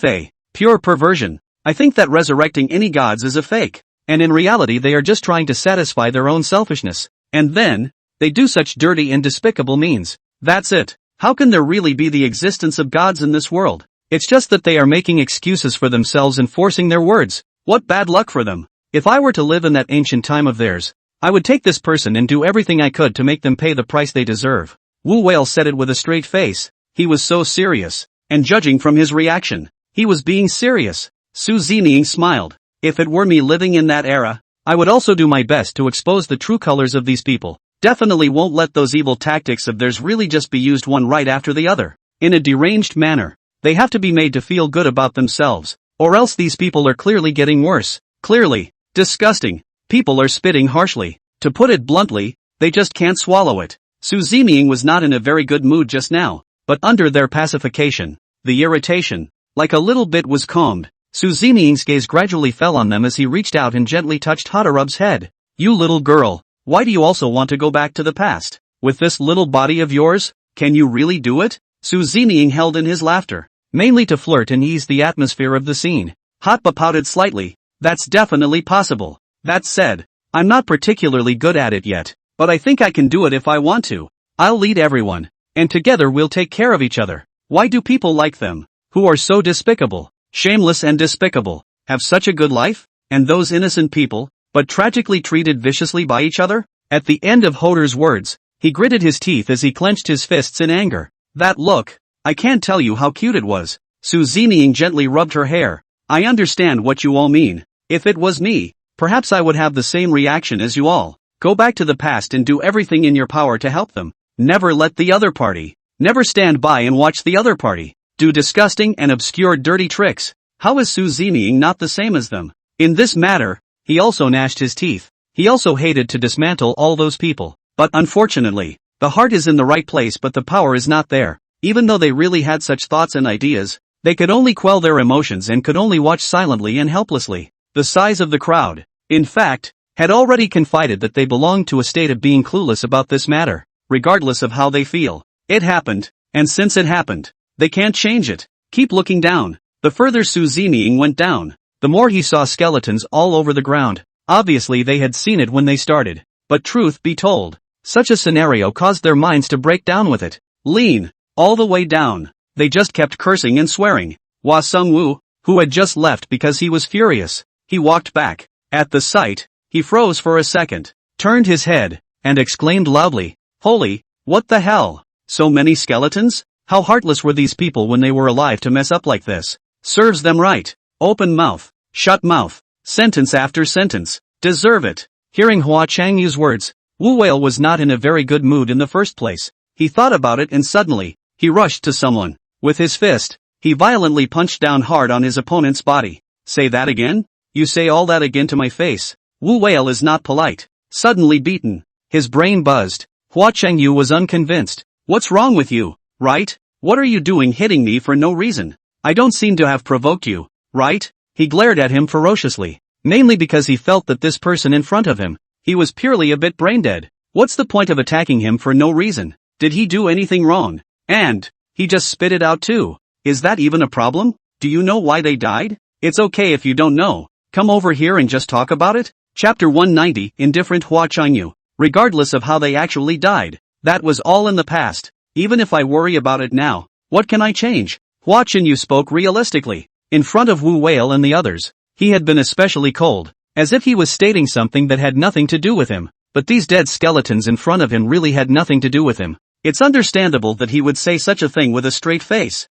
pure perversion. I think that resurrecting any gods is a fake. And in reality they are just trying to satisfy their own selfishness. And then, they do such dirty and despicable means. That's it. How can there really be the existence of gods in this world? It's just that they are making excuses for themselves and forcing their words. What bad luck for them. If I were to live in that ancient time of theirs, I would take this person and do everything I could to make them pay the price they deserve. Wu Whale said it with a straight face. He was so serious. and judging from his reaction, he was being serious. Su Zining smiled. If it were me living in that era, I would also do my best to expose the true colors of these people. Definitely won't let those evil tactics of theirs really just be used one right after the other, in a deranged manner. They have to be made to feel good about themselves, or else these people are clearly getting worse. Clearly. Disgusting. People are spitting harshly. To put it bluntly, they just can't swallow it. Su Zining was not in a very good mood just now, but under their pacification, the irritation, like a little bit was calmed. Su Zining's gaze gradually fell on them as he reached out and gently touched Hadarub's head. You little girl, why do you also want to go back to the past? With this little body of yours, can you really do it? Su Zining held in his laughter, mainly to flirt and ease the atmosphere of the scene. Hatba pouted slightly. That's definitely possible. That said, I'm not particularly good at it yet, but I think I can do it if I want to. I'll lead everyone, and together we'll take care of each other. Why do people like them, who are so despicable, shameless and despicable, have such a good life? And those innocent people, but tragically treated viciously by each other? At the end of Hoder's words, he gritted his teeth as he clenched his fists in anger. That look, I can't tell you how cute it was. Su Zining gently rubbed her hair. I understand what you all mean. If it was me, perhaps I would have the same reaction as you all. Go back to the past and do everything in your power to help them. Never let the other party. Never stand by and watch the other party do disgusting and obscure dirty tricks. How is Su Zining not the same as them? In this matter, he also gnashed his teeth. He also hated to dismantle all those people. But unfortunately, the heart is in the right place but the power is not there. Even though they really had such thoughts and ideas, they could only quell their emotions and could only watch silently and helplessly. The size of the crowd, in fact, had already confided that they belonged to a state of being clueless about this matter, regardless of how they feel. It happened, and since it happened, they can't change it. Keep looking down. The further Su Zining went down, the more he saw skeletons all over the ground. Obviously they had seen it when they started, but truth be told, such a scenario caused their minds to break down with it. Lean, all the way down. They just kept cursing and swearing. Hua Sung-woo, who had just left because he was furious, he walked back. At the sight, he froze for a second, turned his head, and exclaimed loudly, Holy, what the hell? So many skeletons? How heartless were these people when they were alive to mess up like this? Serves them right. Open mouth, shut mouth, sentence after sentence, deserve it. Hearing Hua Changyu's words, Wu Whale was not in a very good mood in the first place. He thought about it and suddenly, he rushed to someone. With his fist, he violently punched down hard on his opponent's body. Say that again? You say all that again to my face? Wu Whale is not polite. Suddenly beaten. His brain buzzed. Hua Chengyu was unconvinced. What's wrong with you, right? What are you doing hitting me for no reason? I don't seem to have provoked you, right? He glared at him ferociously, mainly because he felt that this person in front of him, he was purely a bit brain-dead. What's the point of attacking him for no reason? Did he do anything wrong? And, he just spit it out too. Is that even a problem? Do you know why they died? It's okay if you don't know. Come over here and just talk about it. Chapter 190, Indifferent Hua Changyu. Regardless of how they actually died, that was all in the past. Even if I worry about it now, what can I change? Hua Changyu spoke realistically. In front of Wu Whale and the others, he had been especially cold, as if he was stating something that had nothing to do with him. But these dead skeletons in front of him really had nothing to do with him. It's understandable that he would say such a thing with a straight face.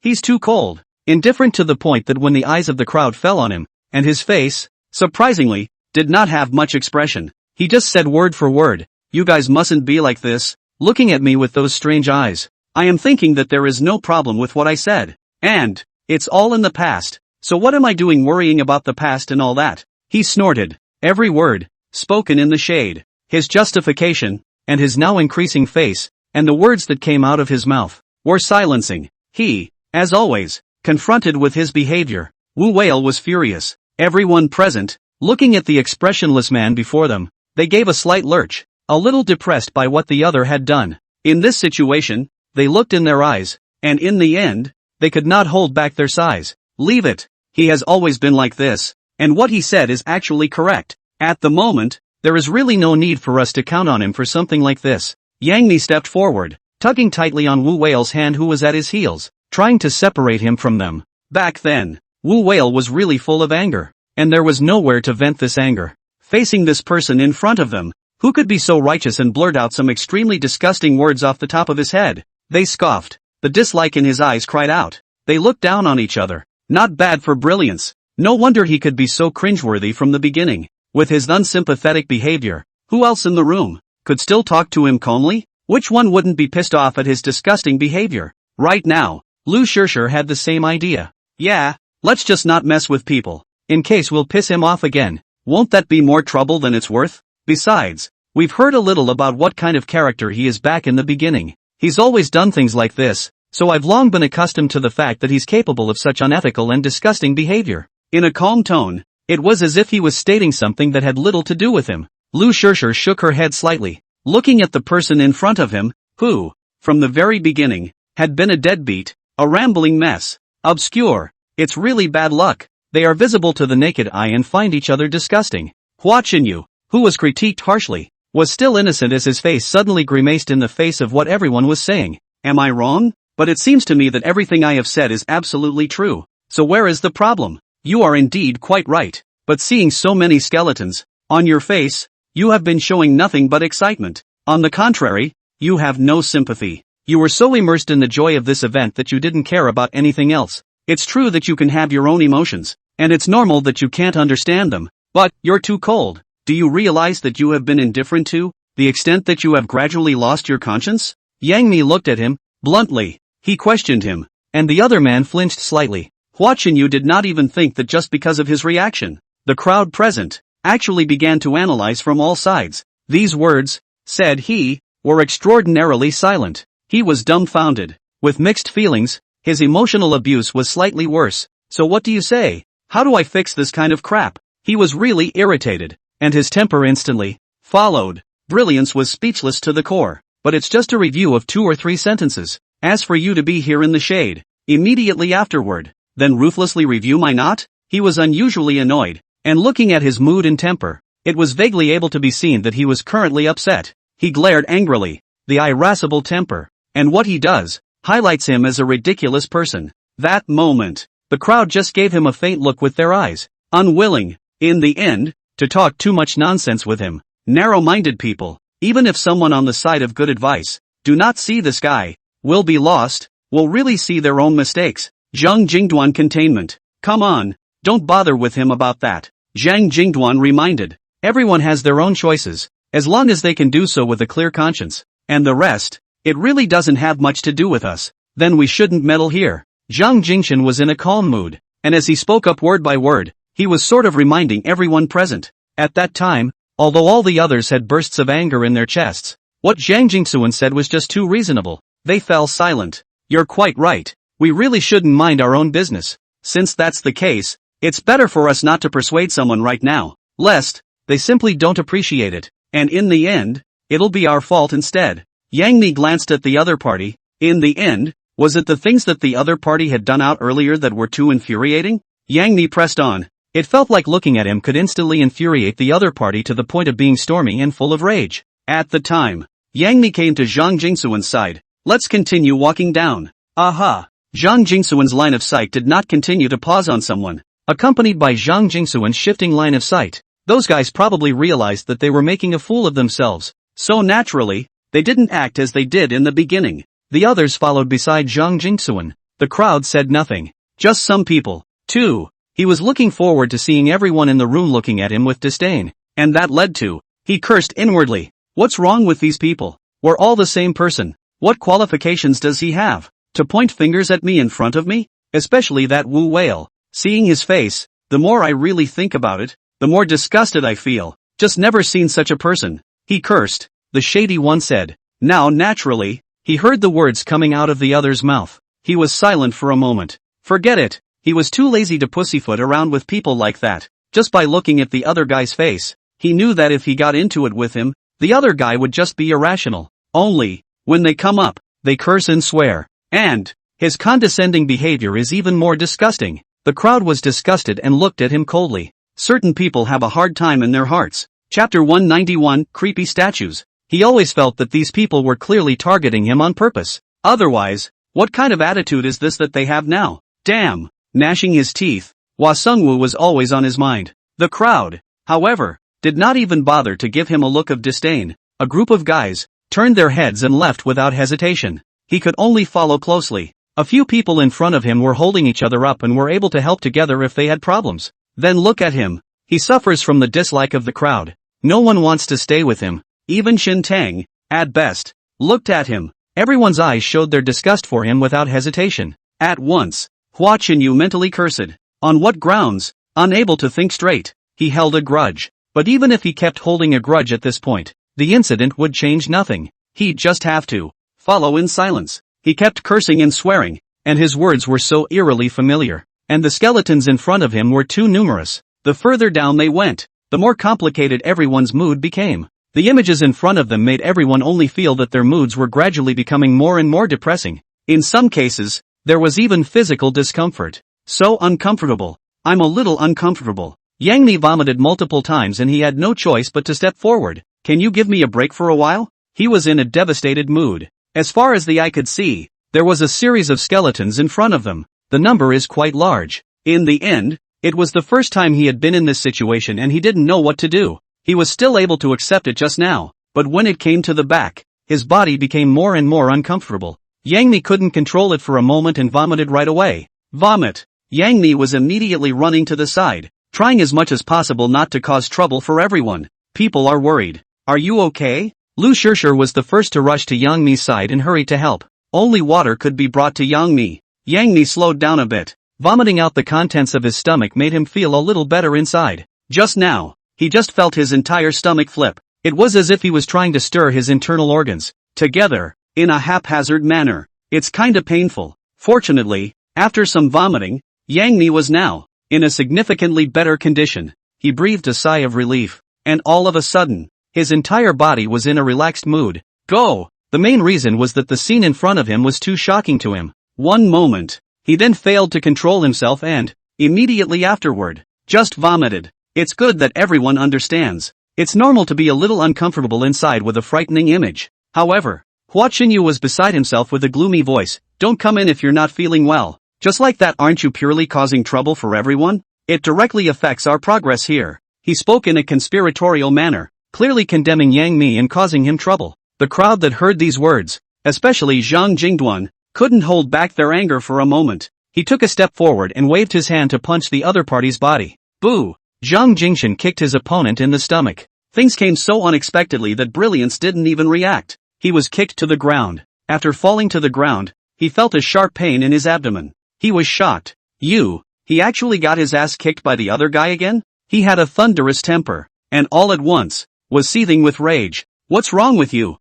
He's too cold. Indifferent to the point that when the eyes of the crowd fell on him, and his face, surprisingly, did not have much expression, he just said word for word, You guys mustn't be like this, looking at me with those strange eyes. I am thinking that there is no problem with what I said. And, it's all in the past, so what am I doing worrying about the past and all that? He snorted, every word, spoken in the shade. His justification, and his now increasing face, and the words that came out of his mouth, were silencing. He, as always, confronted with his behavior. Wu Whale was furious. Everyone present, looking at the expressionless man before them, they gave a slight lurch, a little depressed by what the other had done. In this situation, they looked in their eyes, and in the end, they could not hold back their sighs. Leave it. He has always been like this, and what he said is actually correct. At the moment, there is really no need for us to count on him for something like this. Yang Mi stepped forward, tugging tightly on Wu Whale's hand who was at his heels, trying to separate him from them. Back then, Wu Whale was really full of anger, and there was nowhere to vent this anger. Facing this person in front of them, who could be so righteous and blurt out some extremely disgusting words off the top of his head? They scoffed. The dislike in his eyes cried out. They looked down on each other. Not bad for brilliance. No wonder he could be so cringeworthy from the beginning. With his unsympathetic behavior, who else in the room could still talk to him calmly? Which one wouldn't be pissed off at his disgusting behavior? Right now, Lu Shirshir had the same idea. Yeah, let's just not mess with people. In case we'll piss him off again. Won't that be more trouble than it's worth? Besides, we've heard a little about what kind of character he is back in the beginning. He's always done things like this, so I've long been accustomed to the fact that he's capable of such unethical and disgusting behavior. In a calm tone, it was as if he was stating something that had little to do with him. Lu Shirshir shook her head slightly, looking at the person in front of him, who, from the very beginning, had been a deadbeat, a rambling mess. Obscure. It's really bad luck. They are visible to the naked eye and find each other disgusting. Hua Chinyu, who was critiqued harshly, was still innocent as his face suddenly grimaced in the face of what everyone was saying. Am I wrong? But it seems to me that everything I have said is absolutely true. So where is the problem? You are indeed quite right. But seeing so many skeletons on your face, you have been showing nothing but excitement. On the contrary, you have no sympathy. You were so immersed in the joy of this event that you didn't care about anything else. It's true that you can have your own emotions, and it's normal that you can't understand them, but you're too cold. Do you realize that you have been indifferent to the extent that you have gradually lost your conscience? Yang Mi looked at him bluntly. He questioned him, and the other man flinched slightly. Hua Chinyu did not even think that just because of his reaction, the crowd present actually began to analyze from all sides. These words, said he, were extraordinarily silent. He was dumbfounded. With mixed feelings, his emotional abuse was slightly worse. So what do you say? How do I fix this kind of crap? He was really irritated, and his temper instantly followed. Brilliance was speechless to the core. But it's just a review of 2 or 3 sentences. As for you to be here in the shade, immediately afterward, then ruthlessly review my not? He was unusually annoyed, and looking at his mood and temper, it was vaguely able to be seen that he was currently upset. He glared angrily, the irascible temper, and what he does, highlights him as a ridiculous person. That moment, the crowd just gave him a faint look with their eyes, unwilling, in the end, to talk too much nonsense with him. Narrow-minded people, even if someone on the side of good advice, do not see this guy, will be lost, will really see their own mistakes. Zhang Jingduan containment. Come on, don't bother with him about that. Zhang Jingduan reminded. Everyone has their own choices, as long as they can do so with a clear conscience. And the rest, it really doesn't have much to do with us. Then we shouldn't meddle here. Zhang Jingshan was in a calm mood, and as he spoke up word by word, he was sort of reminding everyone present. At that time, although all the others had bursts of anger in their chests, what Zhang Jingsuan said was just too reasonable. They fell silent. You're quite right. We really shouldn't mind our own business. Since that's the case, it's better for us not to persuade someone right now, lest they simply don't appreciate it, and in the end, it'll be our fault instead. Yang Mi glanced at the other party. In the end, was it the things that the other party had done out earlier that were too infuriating? Yang Mi pressed on. It felt like looking at him could instantly infuriate the other party to the point of being stormy and full of rage. At the time, Yang Mi came to Zhang Jingsuan's side. Let's continue walking down. Aha! Zhang Jingsuan's line of sight did not continue to pause on someone, accompanied by Zhang Jingsuan's shifting line of sight. Those guys probably realized that they were making a fool of themselves, so naturally, they didn't act as they did in the beginning. The others followed beside Zhang Jingsuan. The crowd said nothing. Just some people, too. He was looking forward to seeing everyone in the room looking at him with disdain, and that led to, he cursed inwardly. What's wrong with these people? We're all the same person. What qualifications does he have to point fingers at me in front of me? Especially that Wu whale. Seeing his face, the more I really think about it, the more disgusted I feel. Just never seen such a person. He cursed, the shady one said. Now naturally, he heard the words coming out of the other's mouth. He was silent for a moment. Forget it. He was too lazy to pussyfoot around with people like that. Just by looking at the other guy's face, he knew that if he got into it with him, the other guy would just be irrational. Only, when they come up, they curse and swear. And his condescending behavior is even more disgusting. The crowd was disgusted and looked at him coldly. Certain people have a hard time in their hearts. Chapter 191, Creepy Statues. He always felt that these people were clearly targeting him on purpose. Otherwise, what kind of attitude is this that they have now? Damn! Gnashing his teeth, Hua Sungwu was always on his mind. The crowd, however, did not even bother to give him a look of disdain. A group of guys turned their heads and left without hesitation. he could only follow closely. A few people in front of him were holding each other up and were able to help together if they had problems. Then look at him. He suffers from the dislike of the crowd. No one wants to stay with him. Even Shin Tang, at best, looked at him. Everyone's eyes showed their disgust for him without hesitation. At once, Hua Qinyu mentally cursed. On what grounds? Unable to think straight, he held a grudge. But even if he kept holding a grudge at this point, the incident would change nothing. He'd just have to follow in silence. He kept cursing and swearing, and his words were so eerily familiar. And the skeletons in front of him were too numerous. The further down they went, the more complicated everyone's mood became. The images in front of them made everyone only feel that their moods were gradually becoming more and more depressing. In some cases, there was even physical discomfort. So uncomfortable. I'm a little uncomfortable. Yang Mi vomited multiple times and he had no choice but to step forward. Can you give me a break for a while? He was in a devastated mood. As far as the eye could see, there was a series of skeletons in front of them. The number is quite large. In the end, it was the first time he had been in this situation and he didn't know what to do. He was still able to accept it just now, but when it came to the back, his body became more and more uncomfortable. Yang Mi couldn't control it for a moment and vomited right away. Vomit. Yang Mi was immediately running to the side, trying as much as possible not to cause trouble for everyone. People are worried. Are you okay? Lu Shishir was the first to rush to Yang Mi's side and hurry to help. Only water could be brought to Yang Mi. Yang Mi slowed down a bit. Vomiting out the contents of his stomach made him feel a little better inside. Just now, he just felt his entire stomach flip. It was as if he was trying to stir his internal organs together, in a haphazard manner. It's kinda painful. Fortunately, after some vomiting, Yang Mi was now in a significantly better condition. He breathed a sigh of relief, and all of a sudden, his entire body was in a relaxed mood. Go! The main reason was that the scene in front of him was too shocking to him. One moment, he then failed to control himself and, immediately afterward, just vomited. It's good that everyone understands. It's normal to be a little uncomfortable inside with a frightening image. However, Hua Qinyu was beside himself with a gloomy voice. Don't come in if you're not feeling well. Just like that, aren't you purely causing trouble for everyone? It directly affects our progress here. He spoke in a conspiratorial manner, clearly condemning Yang Mi and causing him trouble. The crowd that heard these words, especially Zhang Jingduan, couldn't hold back their anger for a moment. He took a step forward and waved his hand to punch the other party's body. Boo! Zhang Jingshan kicked his opponent in the stomach. Things came so unexpectedly that Brilliance didn't even react. He was kicked to the ground. After falling to the ground, he felt a sharp pain in his abdomen. He was shocked. He actually got his ass kicked by the other guy again? He had a thunderous temper, and all at once, was seething with rage. What's wrong with you?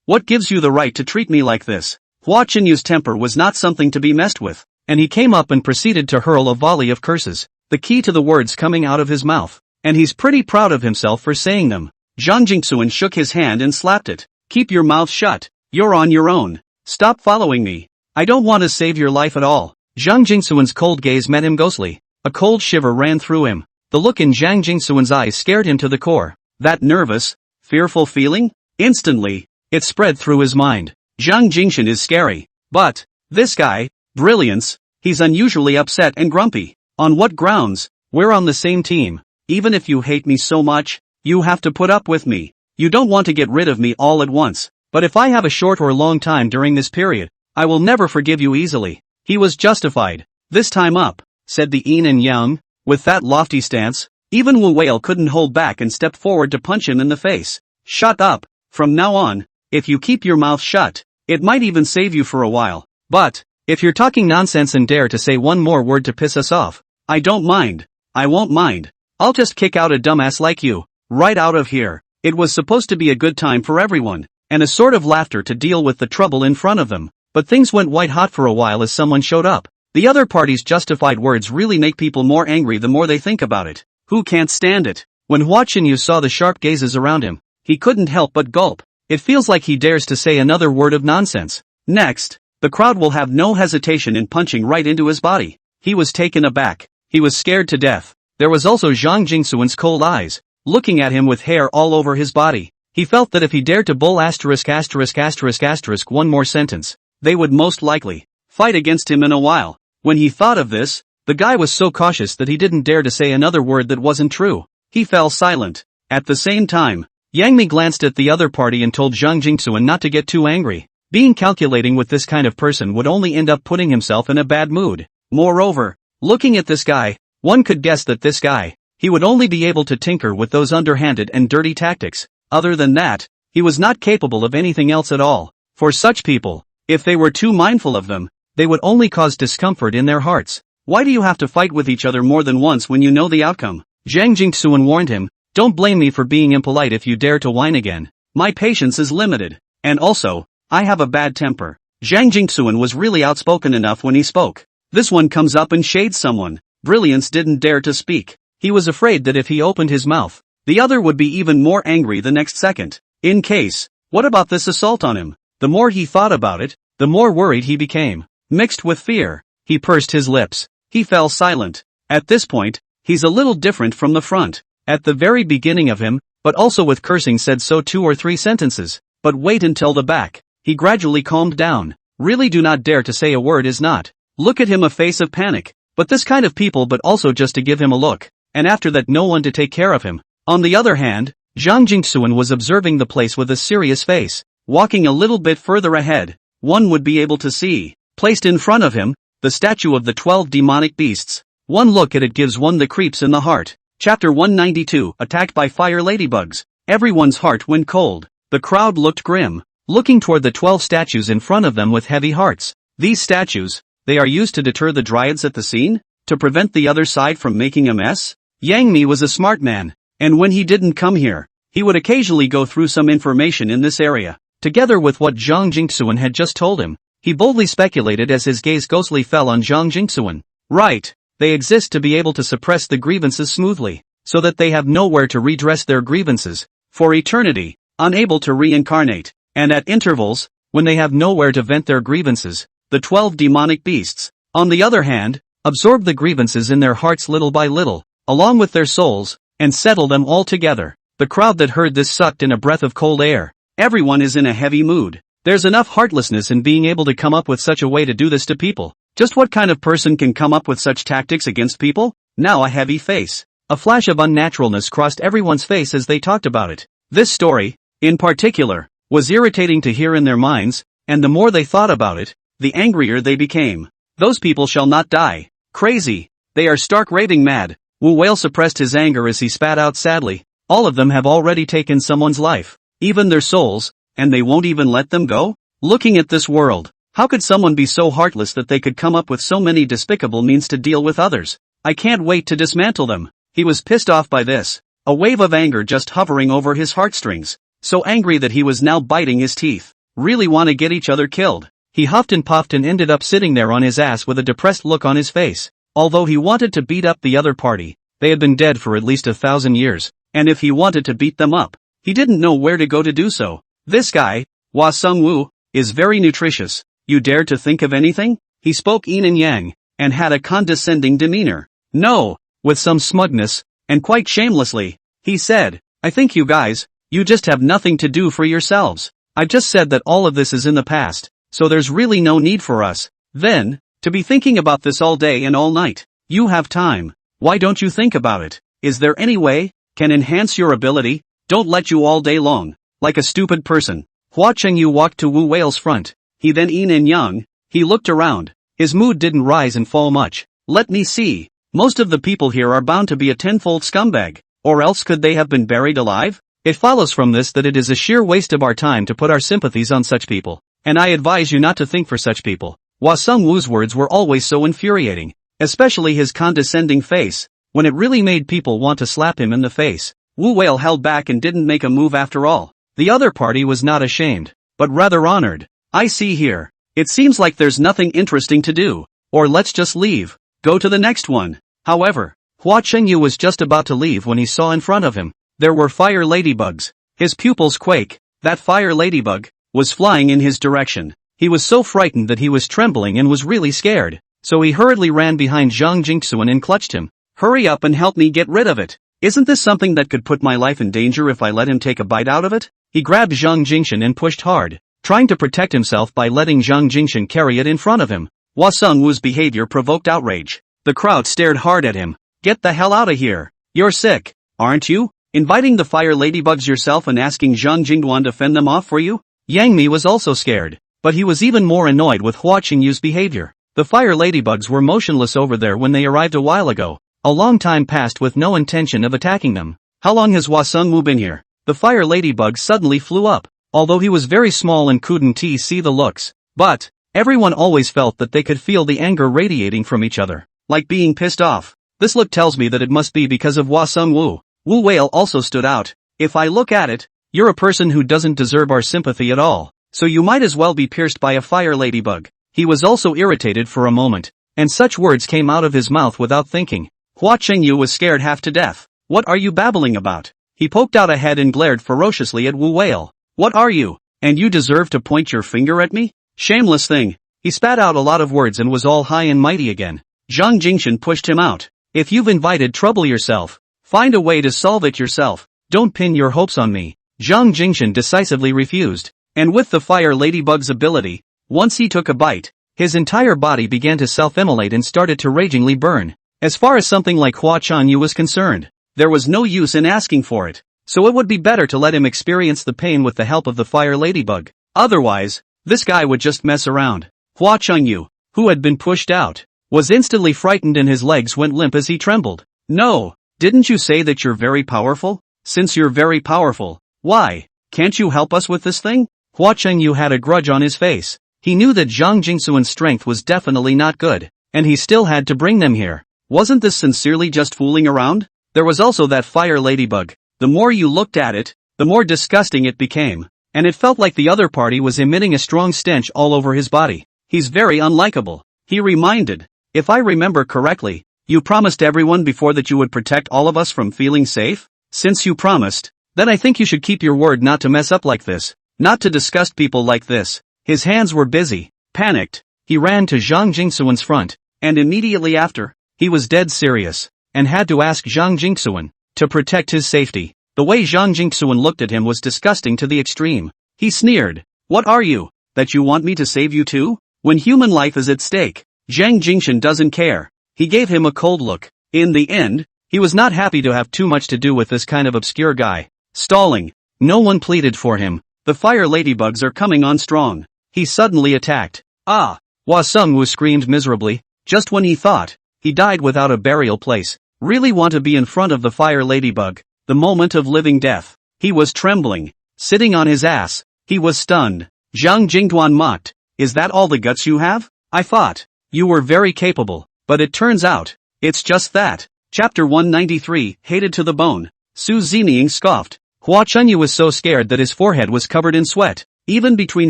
What gives you the right to treat me like this? Hua Qinyu's temper was not something to be messed with, and he came up and proceeded to hurl a volley of curses, the key to the words coming out of his mouth, and he's pretty proud of himself for saying them. Zhang Jingsuan shook his hand and slapped it. Keep your mouth shut. You're on your own. Stop following me. I don't want to save your life at all. Zhang Jingsuan's cold gaze met him ghostly. A cold shiver ran through him. The look in Zhang Jingsuan's eyes scared him to the core. That nervous, fearful feeling? Instantly, it spread through his mind. Zhang Jingshan is scary. But, this guy, Brilliance, he's unusually upset and grumpy. On what grounds? We're on the same team. Even if you hate me so much, you have to put up with me. You don't want to get rid of me all at once. But if I have a short or long time during this period, I will never forgive you easily. He was justified. This time up, said the yin and yang, with that lofty stance. Even Wu Whale couldn't hold back and stepped forward to punch him in the face. Shut up. From now on, if you keep your mouth shut, it might even save you for a while. But, if you're talking nonsense and dare to say one more word to piss us off, I don't mind. I won't mind. I'll just kick out a dumbass like you. Right out of here. It was supposed to be a good time for everyone, and a sort of laughter to deal with the trouble in front of them. But things went white hot for a while as someone showed up. The other party's justified words really make people more angry the more they think about it. Who can't stand it? When Hua Qinyu saw the sharp gazes around him, he couldn't help but gulp. It feels like he dares to say another word of nonsense. Next, the crowd will have no hesitation in punching right into his body. He was taken aback. He was scared to death. There was also Zhang Jingsuan's cold eyes, looking at him with hair all over his body. He felt that if he dared to bull ***** one more sentence, they would most likely fight against him in a while. When he thought of this, the guy was so cautious that he didn't dare to say another word that wasn't true. He fell silent. At the same time, Yang Mi glanced at the other party and told Zhang Jingsuan not to get too angry. Being calculating with this kind of person would only end up putting himself in a bad mood. Moreover, looking at this guy, one could guess that this guy, he would only be able to tinker with those underhanded and dirty tactics. Other than that, he was not capable of anything else at all. For such people, if they were too mindful of them, they would only cause discomfort in their hearts. Why do you have to fight with each other more than once when you know the outcome? Zhang Jingxuan warned him, don't blame me for being impolite if you dare to whine again. My patience is limited. And also, I have a bad temper. Zhang Jingxuan was really outspoken enough when he spoke. This one comes up and shades someone. Brilliance didn't dare to speak. He was afraid that if he opened his mouth, the other would be even more angry the next second. In case, what about this assault on him? The more he thought about it, the more worried he became. Mixed with fear, he pursed his lips. He fell silent. At this point, he's a little different from the front. At the very beginning of him, but also with cursing said so 2 or 3 sentences. But wait until the back. He gradually calmed down. Really do not dare to say a word is not. Look at him, a face of panic. But this kind of people, but also just to give him a look. And after that no one to take care of him. On the other hand, Zhang Jingxuan was observing the place with a serious face. Walking a little bit further ahead, one would be able to see, placed in front of him, the statue of the 12 demonic beasts. One look at it gives one the creeps in the heart. Chapter 192, Attacked by Fire Ladybugs. Everyone's heart went cold. The crowd looked grim, looking toward the 12 statues in front of them with heavy hearts. These statues, they are used to deter the dryads at the scene? To prevent the other side from making a mess? Yang Mi was a smart man, and when he didn't come here, he would occasionally go through some information in this area. Together with what Zhang Jingxuan had just told him, he boldly speculated as his gaze ghostly fell on Zhang Jingxuan. Right. They exist to be able to suppress the grievances smoothly, so that they have nowhere to redress their grievances, for eternity, unable to reincarnate, and at intervals, when they have nowhere to vent their grievances, the 12 demonic beasts, on the other hand, absorb the grievances in their hearts little by little, along with their souls, and settle them all together. The crowd that heard this sucked in a breath of cold air. Everyone is in a heavy mood. There's enough heartlessness in being able to come up with such a way to do this to people. Just what kind of person can come up with such tactics against people? Now a heavy face. A flash of unnaturalness crossed everyone's face as they talked about it. This story, in particular, was irritating to hear in their minds, and the more they thought about it, the angrier they became. Those people shall not die. Crazy. They are stark raving mad. Wu Whale suppressed his anger as he spat out sadly. All of them have already taken someone's life. Even their souls, and they won't even let them go? Looking at this world, how could someone be so heartless that they could come up with so many despicable means to deal with others? I can't wait to dismantle them. He was pissed off by this. A wave of anger just hovering over his heartstrings. So angry that he was now biting his teeth. Really want to get each other killed. He huffed and puffed and ended up sitting there on his ass with a depressed look on his face. Although he wanted to beat up the other party, they had been dead for at least 1,000 years. And if he wanted to beat them up, he didn't know where to go to do so. This guy, Hua Sung-woo, is very nutritious. You dare to think of anything? He spoke yin and yang, and had a condescending demeanor. No, with some smugness, and quite shamelessly, he said, I think you guys, you just have nothing to do for yourselves. I've just said that all of this is in the past, so there's really no need for us, then, to be thinking about this all day and all night. You have time. Why don't you think about it? Is there any way, can enhance your ability? Don't let you all day long, like a stupid person. Hua Chengyu walked to Wu Whale's front. He then yin and yang. He looked around. His mood didn't rise and fall much. Let me see. Most of the people here are bound to be a tenfold scumbag. Or else could they have been buried alive? It follows from this that it is a sheer waste of our time to put our sympathies on such people. And I advise you not to think for such people. Hua Sung-woo's words were always so infuriating. Especially his condescending face. When it really made people want to slap him in the face. Wu Whale held back and didn't make a move after all. The other party was not ashamed, but rather honored. I see here. It seems like there's nothing interesting to do. Or let's just leave. Go to the next one. However, Hua Chengyu was just about to leave when he saw in front of him. There were fire ladybugs. His pupils quake. That fire ladybug was flying in his direction. He was so frightened that he was trembling and was really scared. So he hurriedly ran behind Zhang Jingxuan and clutched him. Hurry up and help me get rid of it. Isn't this something that could put my life in danger if I let him take a bite out of it? He grabbed Zhang Jingxuan and pushed hard, trying to protect himself by letting Zhang Jingxuan carry it in front of him. Hua Sung-woo's behavior provoked outrage. The crowd stared hard at him. Get the hell out of here. You're sick, aren't you? Inviting the fire ladybugs yourself and asking Zhang Jingduan to fend them off for you? Yang Mi was also scared, but he was even more annoyed with Hua Qingyu's behavior. The fire ladybugs were motionless over there when they arrived a while ago. A long time passed with no intention of attacking them. How long has Hua Sungwu been here? The fire ladybug suddenly flew up. Although he was very small and couldn't see the looks, but everyone always felt that they could feel the anger radiating from each other, like being pissed off. This look tells me that it must be because of Hua Sungwu. Wu Whale also stood out. If I look at it, you're a person who doesn't deserve our sympathy at all, so you might as well be pierced by a fire ladybug. He was also irritated for a moment, and such words came out of his mouth without thinking. Hua Qingyu was scared half to death. What are you babbling about? He poked out a head and glared ferociously at Wu Whale. What are you? And you deserve to point your finger at me? Shameless thing. He spat out a lot of words and was all high and mighty again. Zhang Jingshan pushed him out. If you've invited trouble yourself, find a way to solve it yourself. Don't pin your hopes on me. Zhang Jingshan decisively refused. And with the fire ladybug's ability, once he took a bite, his entire body began to self-immolate and started to ragingly burn. As far as something like Hua Chanyu was concerned, there was no use in asking for it. So it would be better to let him experience the pain with the help of the fire ladybug. Otherwise, this guy would just mess around. Hua Chengyu, who had been pushed out, was instantly frightened and his legs went limp as he trembled. No, didn't you say that you're very powerful? Since you're very powerful, why can't you help us with this thing? Hua Chengyu had a grudge on his face. He knew that Zhang Jingsuan's strength was definitely not good, and he still had to bring them here. Wasn't this sincerely just fooling around? There was also that fire ladybug. The more you looked at it, the more disgusting it became, and it felt like the other party was emitting a strong stench all over his body. He's very unlikable. He reminded, if I remember correctly, you promised everyone before that you would protect all of us from feeling safe? Since you promised, then I think you should keep your word not to mess up like this, not to disgust people like this. His hands were busy. Panicked, he ran to Zhang Jingsuan's front, and immediately after, he was dead serious, and had to ask Zhang Jingsuan to protect his safety. The way Zhang Jingsuan looked at him was disgusting to the extreme. He sneered. What are you, that you want me to save you too? When human life is at stake, Zhang Jingshan doesn't care. He gave him a cold look. In the end, he was not happy to have too much to do with this kind of obscure guy. Stalling. No one pleaded for him. The fire ladybugs are coming on strong. He suddenly attacked. Ah! Hua Sungwu screamed miserably. Just when he thought he died without a burial place. Really want to be in front of the fire ladybug. The moment of living death. He was trembling. Sitting on his ass. He was stunned. Zhang Jingduan mocked. Is that all the guts you have? I thought you were very capable, but it turns out, it's just that. Chapter 193, Hated to the Bone. Su Zining scoffed. Hua Chengyu was so scared that his forehead was covered in sweat. Even between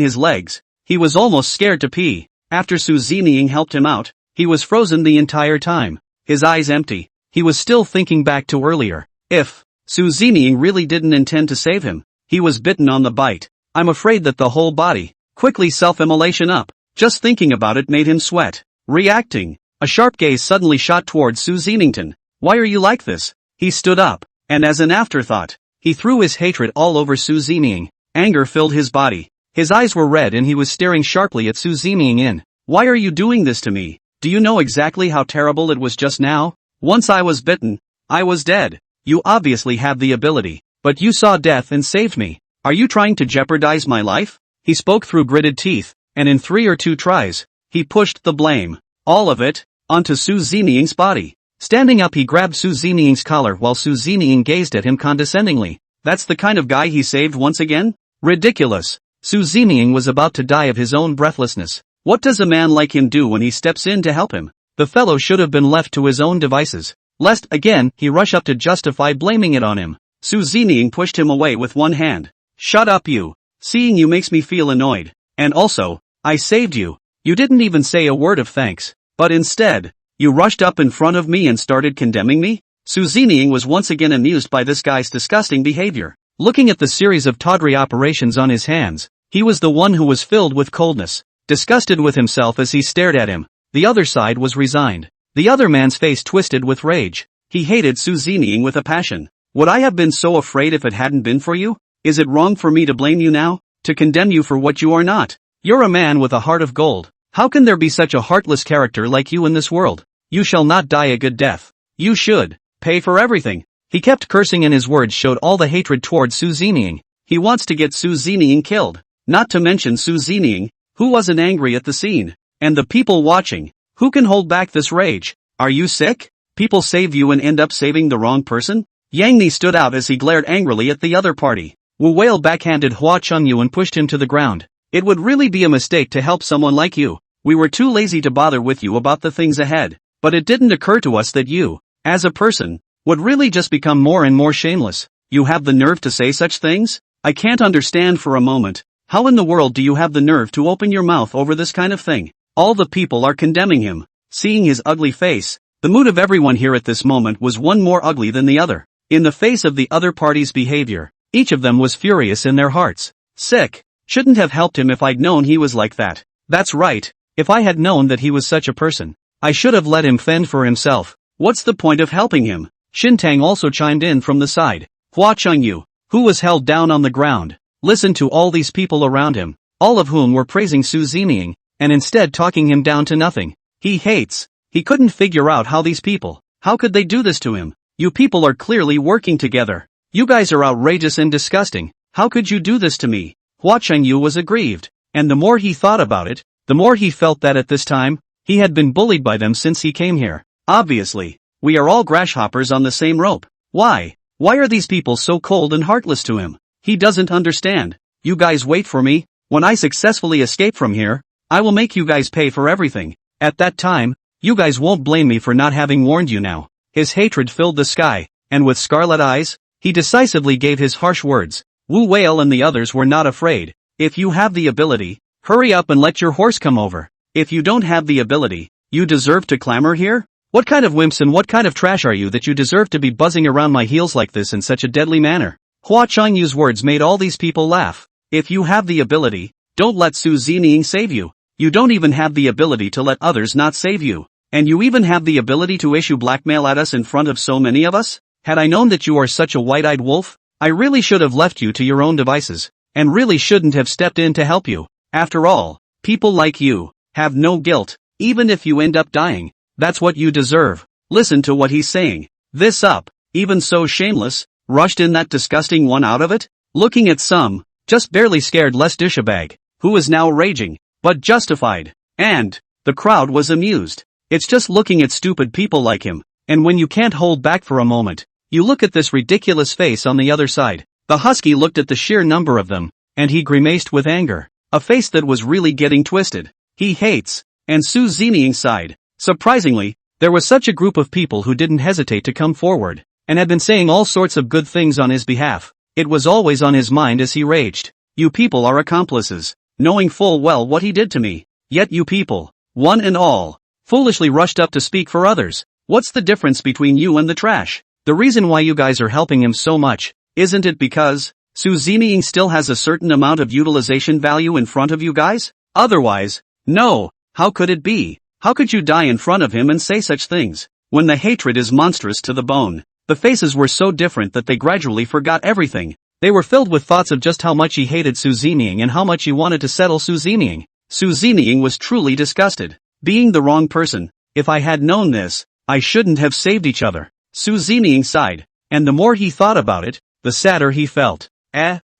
his legs, he was almost scared to pee. After Su Zining helped him out, he was frozen the entire time. His eyes empty. He was still thinking back to earlier. If Su Zining really didn't intend to save him, he was bitten on the bite. I'm afraid that the whole body, quickly self-immolation up. Just thinking about it made him sweat. Reacting, a sharp gaze suddenly shot towards Su Zenington. Why are you like this? He stood up, and as an afterthought, he threw his hatred all over Su Zening. Anger filled his body. His eyes were red and he was staring sharply at Su Zening. Why are you doing this to me? Do you know exactly how terrible it was just now? Once I was bitten, I was dead. You obviously have the ability, but you saw death and saved me. Are you trying to jeopardize my life? He spoke through gritted teeth, and in 3 or 2 tries, he pushed the blame, all of it, onto Su Zening's body. Standing up he grabbed Su Zening's collar while Su Zening gazed at him condescendingly. That's the kind of guy he saved once again? Ridiculous. Su Zening was about to die of his own breathlessness. What does a man like him do when he steps in to help him? The fellow should have been left to his own devices, lest again he rush up to justify blaming it on him. Su Zening pushed him away with one hand. Shut up you. Seeing you makes me feel annoyed. And also, I saved you. You didn't even say a word of thanks. But instead, you rushed up in front of me and started condemning me? Su Zening was once again amused by this guy's disgusting behavior. Looking at the series of tawdry operations on his hands, he was the one who was filled with coldness. Disgusted with himself as he stared at him. The other side was resigned. The other man's face twisted with rage. He hated Su Zening with a passion. Would I have been so afraid if it hadn't been for you? Is it wrong for me to blame you now? To condemn you for what you are not? You're a man with a heart of gold. How can there be such a heartless character like you in this world? You shall not die a good death. You should pay for everything. He kept cursing and his words showed all the hatred towards Su Zening. He wants to get Su Zening killed. Not to mention Su Zening Who wasn't angry at the scene? And the people watching, who can hold back this rage? Are you sick? People save you and end up saving the wrong person? Yang Ni stood out as he glared angrily at the other party. Wu Whale backhanded Hua Chengyu and pushed him to the ground. It would really be a mistake to help someone like you. We were too lazy to bother with you about the things ahead. But it didn't occur to us that you, as a person, would really just become more and more shameless. You have the nerve to say such things? I can't understand for a moment. How in the world do you have the nerve to open your mouth over this kind of thing? All the people are condemning him. Seeing his ugly face, the mood of everyone here at this moment was one more ugly than the other. In the face of the other party's behavior, each of them was furious in their hearts. Sick. Shouldn't have helped him if I'd known he was like that. That's right. If I had known that he was such a person, I should have let him fend for himself. What's the point of helping him? Xintang also chimed in from the side. Hua Chengyu, who was held down on the ground, listened to all these people around him, all of whom were praising Su Zeming, and instead talking him down to nothing. He hates. He couldn't figure out how these people, how could they do this to him? You people are clearly working together. You guys are outrageous and disgusting. How could you do this to me? Hua Chengyu was aggrieved, and the more he thought about it, the more he felt that at this time, he had been bullied by them since he came here. Obviously, we are all grasshoppers on the same rope. Why? Why are these people so cold and heartless to him? He doesn't understand. You guys wait for me. When I successfully escape from here, I will make you guys pay for everything. At that time, you guys won't blame me for not having warned you now. His hatred filled the sky, and with scarlet eyes, he decisively gave his harsh words. Wu Whale and the others were not afraid. If you have the ability, hurry up and let your horse come over. If you don't have the ability, you deserve to clamor here? What kind of wimps and what kind of trash are you that you deserve to be buzzing around my heels like this in such a deadly manner? Hua Chengyu's words made all these people laugh. If you have the ability, don't let Su Zeming save you. You don't even have the ability to let others not save you. And you even have the ability to issue blackmail at us in front of so many of us? Had I known that you are such a white-eyed wolf, I really should have left you to your own devices, and really shouldn't have stepped in to help you. After all, people like you have no guilt, even if you end up dying. That's what you deserve. Listen to what he's saying. This up, even so shameless, rushed in that disgusting one out of it? Looking at some, just barely scared less douchebag, who was now raging, but justified. And the crowd was amused. It's just looking at stupid people like him, and when you can't hold back for a moment, you look at this ridiculous face on the other side. The husky looked at the sheer number of them, and he grimaced with anger. A face that was really getting twisted. He hates. And Su Zeming sighed. Surprisingly, there was such a group of people who didn't hesitate to come forward, and had been saying all sorts of good things on his behalf. It was always on his mind as he raged. You people are accomplices, knowing full well what he did to me. Yet you people, one and all, foolishly rushed up to speak for others. What's the difference between you and the trash? The reason why you guys are helping him so much, isn't it because Su Zeming still has a certain amount of utilization value in front of you guys? Otherwise, no, how could it be? How could you die in front of him and say such things? When the hatred is monstrous to the bone, the faces were so different that they gradually forgot everything. They were filled with thoughts of just how much he hated Su Zeming and how much he wanted to settle Su Zeming. Su Zeming was truly disgusted. Being the wrong person, if I had known this, I shouldn't have saved each other. Su Zeming sighed, and the more he thought about it, the sadder he felt.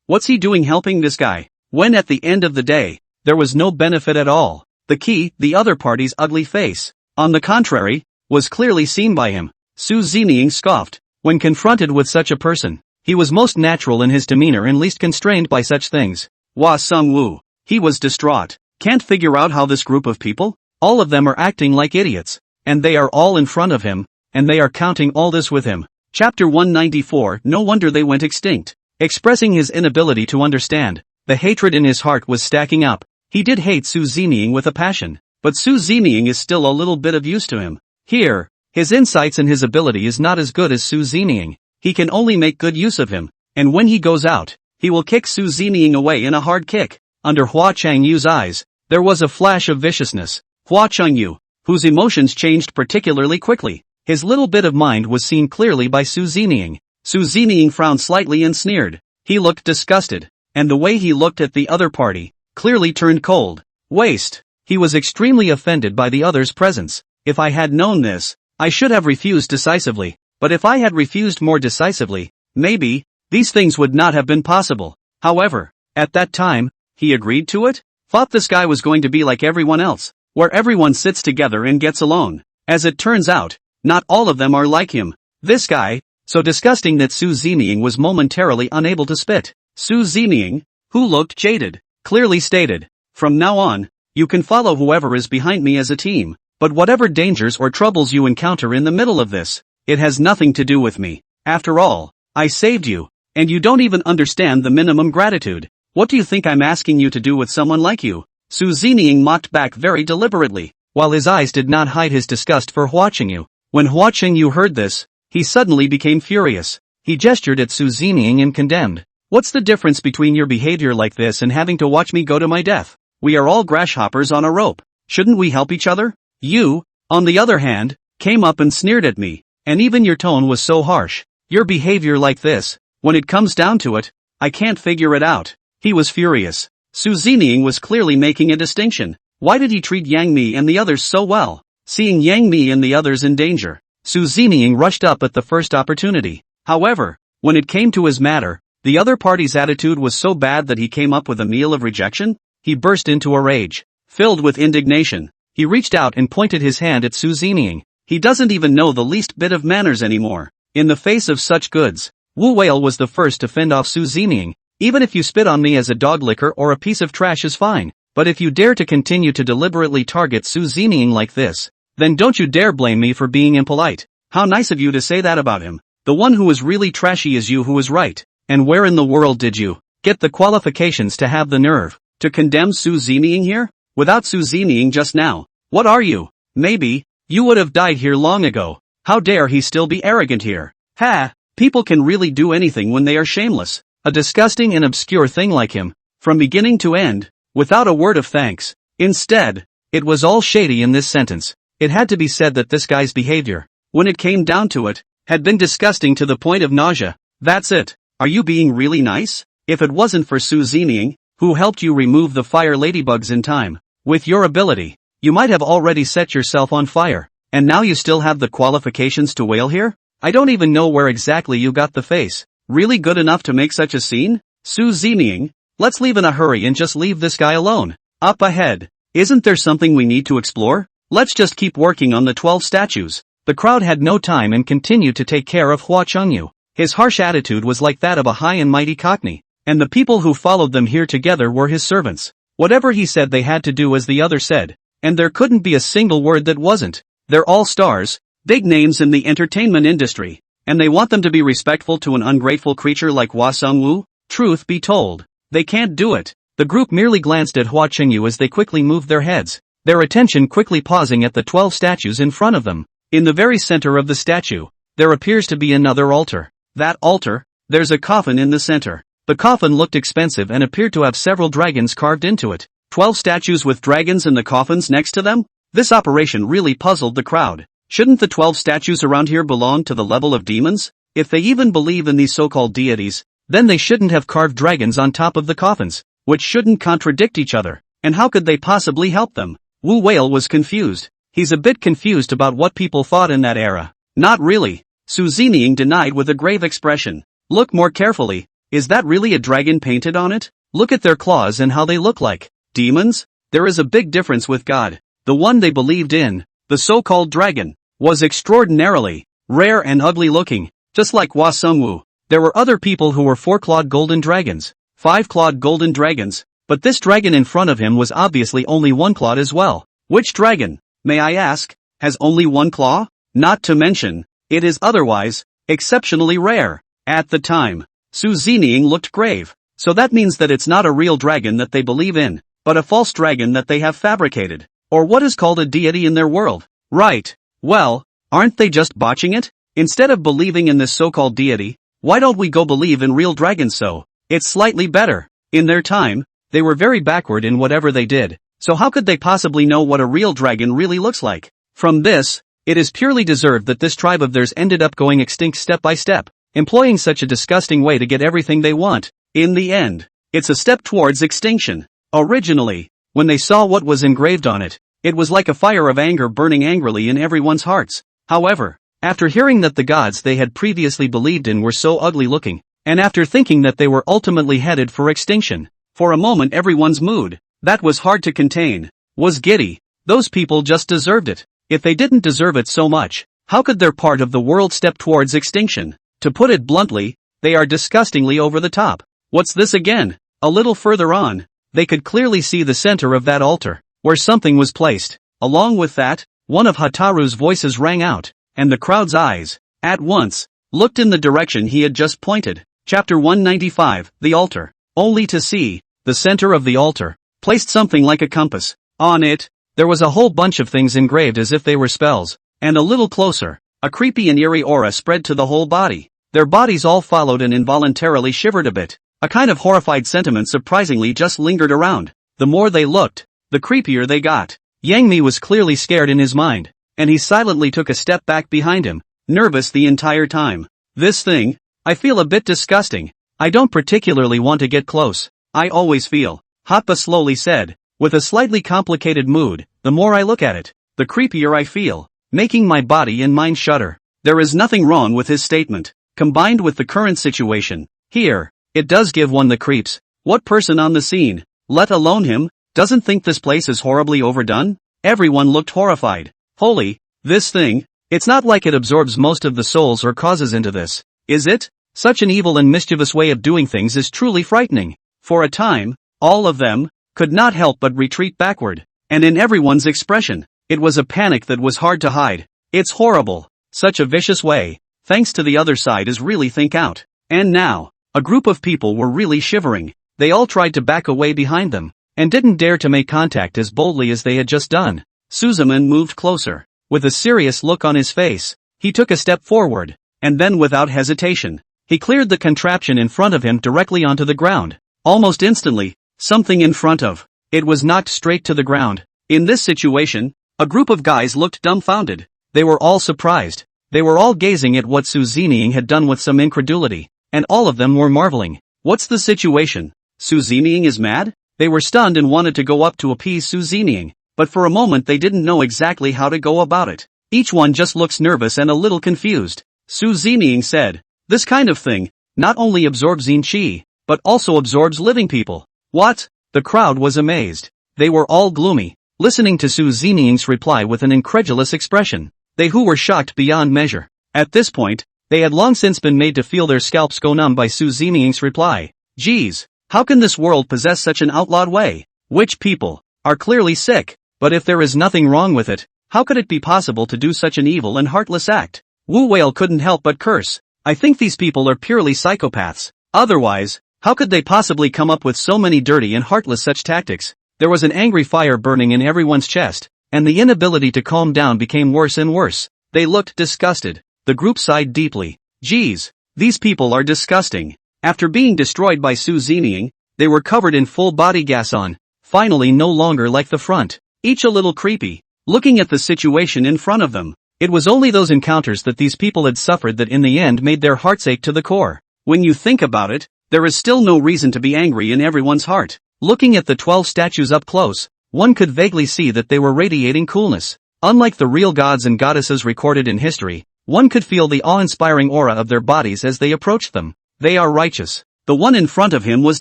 What's he doing helping this guy? When at the end of the day, there was no benefit at all. The other party's ugly face, on the contrary, was clearly seen by him. Su Zeming scoffed. When confronted with such a person, he was most natural in his demeanor and least constrained by such things. Hua Sung-woo. He was distraught. Can't figure out how this group of people, all of them are acting like idiots, and they are all in front of him, and they are counting all this with him. Chapter 194. No wonder they went extinct. Expressing his inability to understand, the hatred in his heart was stacking up. He did hate Su Zeming with a passion, but Su Zeming is still a little bit of use to him. Here, his insights and his ability is not as good as Su Zeming. He can only make good use of him, and when he goes out, he will kick Su Zeming away in a hard kick. Under Hua Chengyu's eyes, there was a flash of viciousness. Hua Chengyu, whose emotions changed particularly quickly, his little bit of mind was seen clearly by Su Zeming. Su Zeming frowned slightly and sneered. He looked disgusted, and the way he looked at the other party clearly turned cold. Waste. He was extremely offended by the other's presence. If I had known this, I should have refused decisively, but if I had refused more decisively, maybe, these things would not have been possible. However, at that time, he agreed to it? Thought this guy was going to be like everyone else, where everyone sits together and gets along. As it turns out, not all of them are like him. This guy, so disgusting that Su Zeming was momentarily unable to spit. Su Zeming, who looked jaded, clearly stated, "From now on, you can follow whoever is behind me as a team, but whatever dangers or troubles you encounter in the middle of this, it has nothing to do with me. After all, I saved you, and you don't even understand the minimum gratitude. What do you think I'm asking you to do with someone like you?" Su Zeming mocked back very deliberately, while his eyes did not hide his disgust for Hua Qingyu. When Hua Qingyu heard this, he suddenly became furious. He gestured at Su Zeming and condemned. "What's the difference between your behavior like this and having to watch me go to my death? We are all grasshoppers on a rope. Shouldn't we help each other? You, on the other hand, came up and sneered at me, and even your tone was so harsh. Your behavior like this, when it comes down to it, I can't figure it out." He was furious. Su Zeming was clearly making a distinction. Why did he treat Yang Mi and the others so well? Seeing Yang Mi and the others in danger, Su Zeming rushed up at the first opportunity. However, when it came to his matter, the other party's attitude was so bad that he came up with a meal of rejection. He burst into a rage. Filled with indignation, he reached out and pointed his hand at Su Zeming. He doesn't even know the least bit of manners anymore. In the face of such goods, Wu Whale was the first to fend off Su Zeming. "Even if you spit on me as a dog licker or a piece of trash is fine, but if you dare to continue to deliberately target Su Zeming like this, then don't you dare blame me for being impolite. How nice of you to say that about him. The one who was really trashy is you who was right. And where in the world did you get the qualifications to have the nerve to condemn Su Zeming here? Without Su Zeming just now, what are you? Maybe you would have died here long ago. How dare he still be arrogant here? Ha! People can really do anything when they are shameless. A disgusting and obscure thing like him, from beginning to end, without a word of thanks. Instead, it was all shady in this sentence. It had to be said that this guy's behavior, when it came down to it, had been disgusting to the point of nausea. That's it. Are you being really nice? If it wasn't for Su Zeming, who helped you remove the fire ladybugs in time, with your ability, you might have already set yourself on fire, and now you still have the qualifications to wail here? I don't even know where exactly you got the face. Really good enough to make such a scene? Su Zeming, let's leave in a hurry and just leave this guy alone. Up ahead, isn't there something we need to explore? Let's just keep working on the 12 statues. The crowd had no time and continued to take care of Hua Qingyu. His harsh attitude was like that of a high and mighty cockney, and the people who followed them here together were his servants. Whatever he said they had to do as the other said, and there couldn't be a single word that wasn't. They're all stars, big names in the entertainment industry. And they want them to be respectful to an ungrateful creature like Hua Sungwu? Truth be told, they can't do it. The group merely glanced at Hua Qingyu as they quickly moved their heads, their attention quickly pausing at the 12 statues in front of them. In the very center of the statue, there appears to be another altar. That altar, there's a coffin in the center. The coffin looked expensive and appeared to have several dragons carved into it. 12 statues with dragons and the coffins next to them? This operation really puzzled the crowd. Shouldn't the 12 statues around here belong to the level of demons? If they even believe in these so-called deities, then they shouldn't have carved dragons on top of the coffins, which shouldn't contradict each other. And how could they possibly help them? Wu Whale was confused. He's a bit confused about what people thought in that era. Not really. Su Zeming denied with a grave expression. Look more carefully. Is that really a dragon painted on it? Look at their claws and how they look like demons. There is a big difference with God. The one they believed in, the so-called dragon, was extraordinarily rare and ugly looking, just like Hua Sungwu. There were other people who were 4-clawed golden dragons, 5-clawed golden dragons, but this dragon in front of him was obviously only 1-clawed as well. Which dragon, may I ask, has only 1 claw? Not to mention, it is otherwise exceptionally rare. At the time, Su Zeming looked grave. So that means that it's not a real dragon that they believe in, but a false dragon that they have fabricated. Or what is called a deity in their world. Right. Well, aren't they just botching it? Instead of believing in this so-called deity, why don't we go believe in real dragons? So it's slightly better. In their time, they were very backward in whatever they did, so how could they possibly know what a real dragon really looks like? From this, it is purely deserved that this tribe of theirs ended up going extinct step by step, employing such a disgusting way to get everything they want. In the end, it's a step towards extinction. Originally, when they saw what was engraved on it, it was like a fire of anger burning angrily in everyone's hearts. However, after hearing that the gods they had previously believed in were so ugly looking, and after thinking that they were ultimately headed for extinction, for a moment everyone's mood, That was hard to contain. Was giddy. Those people just deserved it. If they didn't deserve it so much, how could their part of the world step towards extinction? To put it bluntly, they are disgustingly over the top. What's this again? A little further on, they could clearly see the center of that altar, where something was placed. Along with that, one of Hataru's voices rang out, and the crowd's eyes, at once, looked in the direction he had just pointed. Chapter 195, The Altar. Only to see, the center of the altar, placed something like a compass. On it, there was a whole bunch of things engraved as if they were spells, and a little closer, a creepy and eerie aura spread to the whole body. Their bodies all followed and involuntarily shivered a bit. A kind of horrified sentiment surprisingly just lingered around. The more they looked, the creepier they got. Yang Mi was clearly scared in his mind, and he silently took a step back behind him, nervous the entire time. This thing, I feel a bit disgusting. I don't particularly want to get close. I always feel, Hotba slowly said, with a slightly complicated mood, the more I look at it, the creepier I feel, making my body and mind shudder. There is nothing wrong with his statement. Combined with the current situation, here, it does give one the creeps. What person on the scene, let alone him, doesn't think this place is horribly overdone? Everyone looked horrified. Holy, this thing, it's not like it absorbs most of the souls or causes into this, is it? Such an evil and mischievous way of doing things is truly frightening. For a time, all of them could not help but retreat backward, and in everyone's expression, it was a panic that was hard to hide. It's horrible. Such a vicious way, thanks to the other side is really think out. And now, a group of people were really shivering. They all tried to back away behind them, and didn't dare to make contact as boldly as they had just done. Suzuman moved closer. With a serious look on his face, he took a step forward, and then without hesitation, he cleared the contraption in front of him directly onto the ground. Almost instantly, something in front of it was knocked straight to the ground. In this situation, a group of guys looked dumbfounded. They were all surprised. They were all gazing at what Su Zining had done with some incredulity, and all of them were marveling. What's the situation? Su Zining is mad? They were stunned and wanted to go up to appease Su Zining, but for a moment they didn't know exactly how to go about it. Each one just looks nervous and a little confused. Su Zining said, "This kind of thing not only absorbs Yin Qi, but also absorbs living people." What? The crowd was amazed. They were all gloomy, listening to Su Zining's reply with an incredulous expression. They who were shocked beyond measure. At this point, they had long since been made to feel their scalps go numb by Su Zining's reply. Geez, how can this world possess such an outlawed way? Which people are clearly sick, but if there is nothing wrong with it, how could it be possible to do such an evil and heartless act? Wu Whale couldn't help but curse. I think these people are purely psychopaths. Otherwise, how could they possibly come up with so many dirty and heartless such tactics? There was an angry fire burning in everyone's chest, and the inability to calm down became worse and worse. They looked disgusted. The group sighed deeply. Geez, these people are disgusting. After being destroyed by Su Zining, they were covered in full body gas on, finally no longer like the front. Each a little creepy, looking at the situation in front of them. It was only those encounters that these people had suffered that in the end made their hearts ache to the core. When you think about it, there is still no reason to be angry in everyone's heart. Looking at the 12 statues up close, one could vaguely see that they were radiating coolness. Unlike the real gods and goddesses recorded in history, one could feel the awe-inspiring aura of their bodies as they approached them. They are righteous. The one in front of him was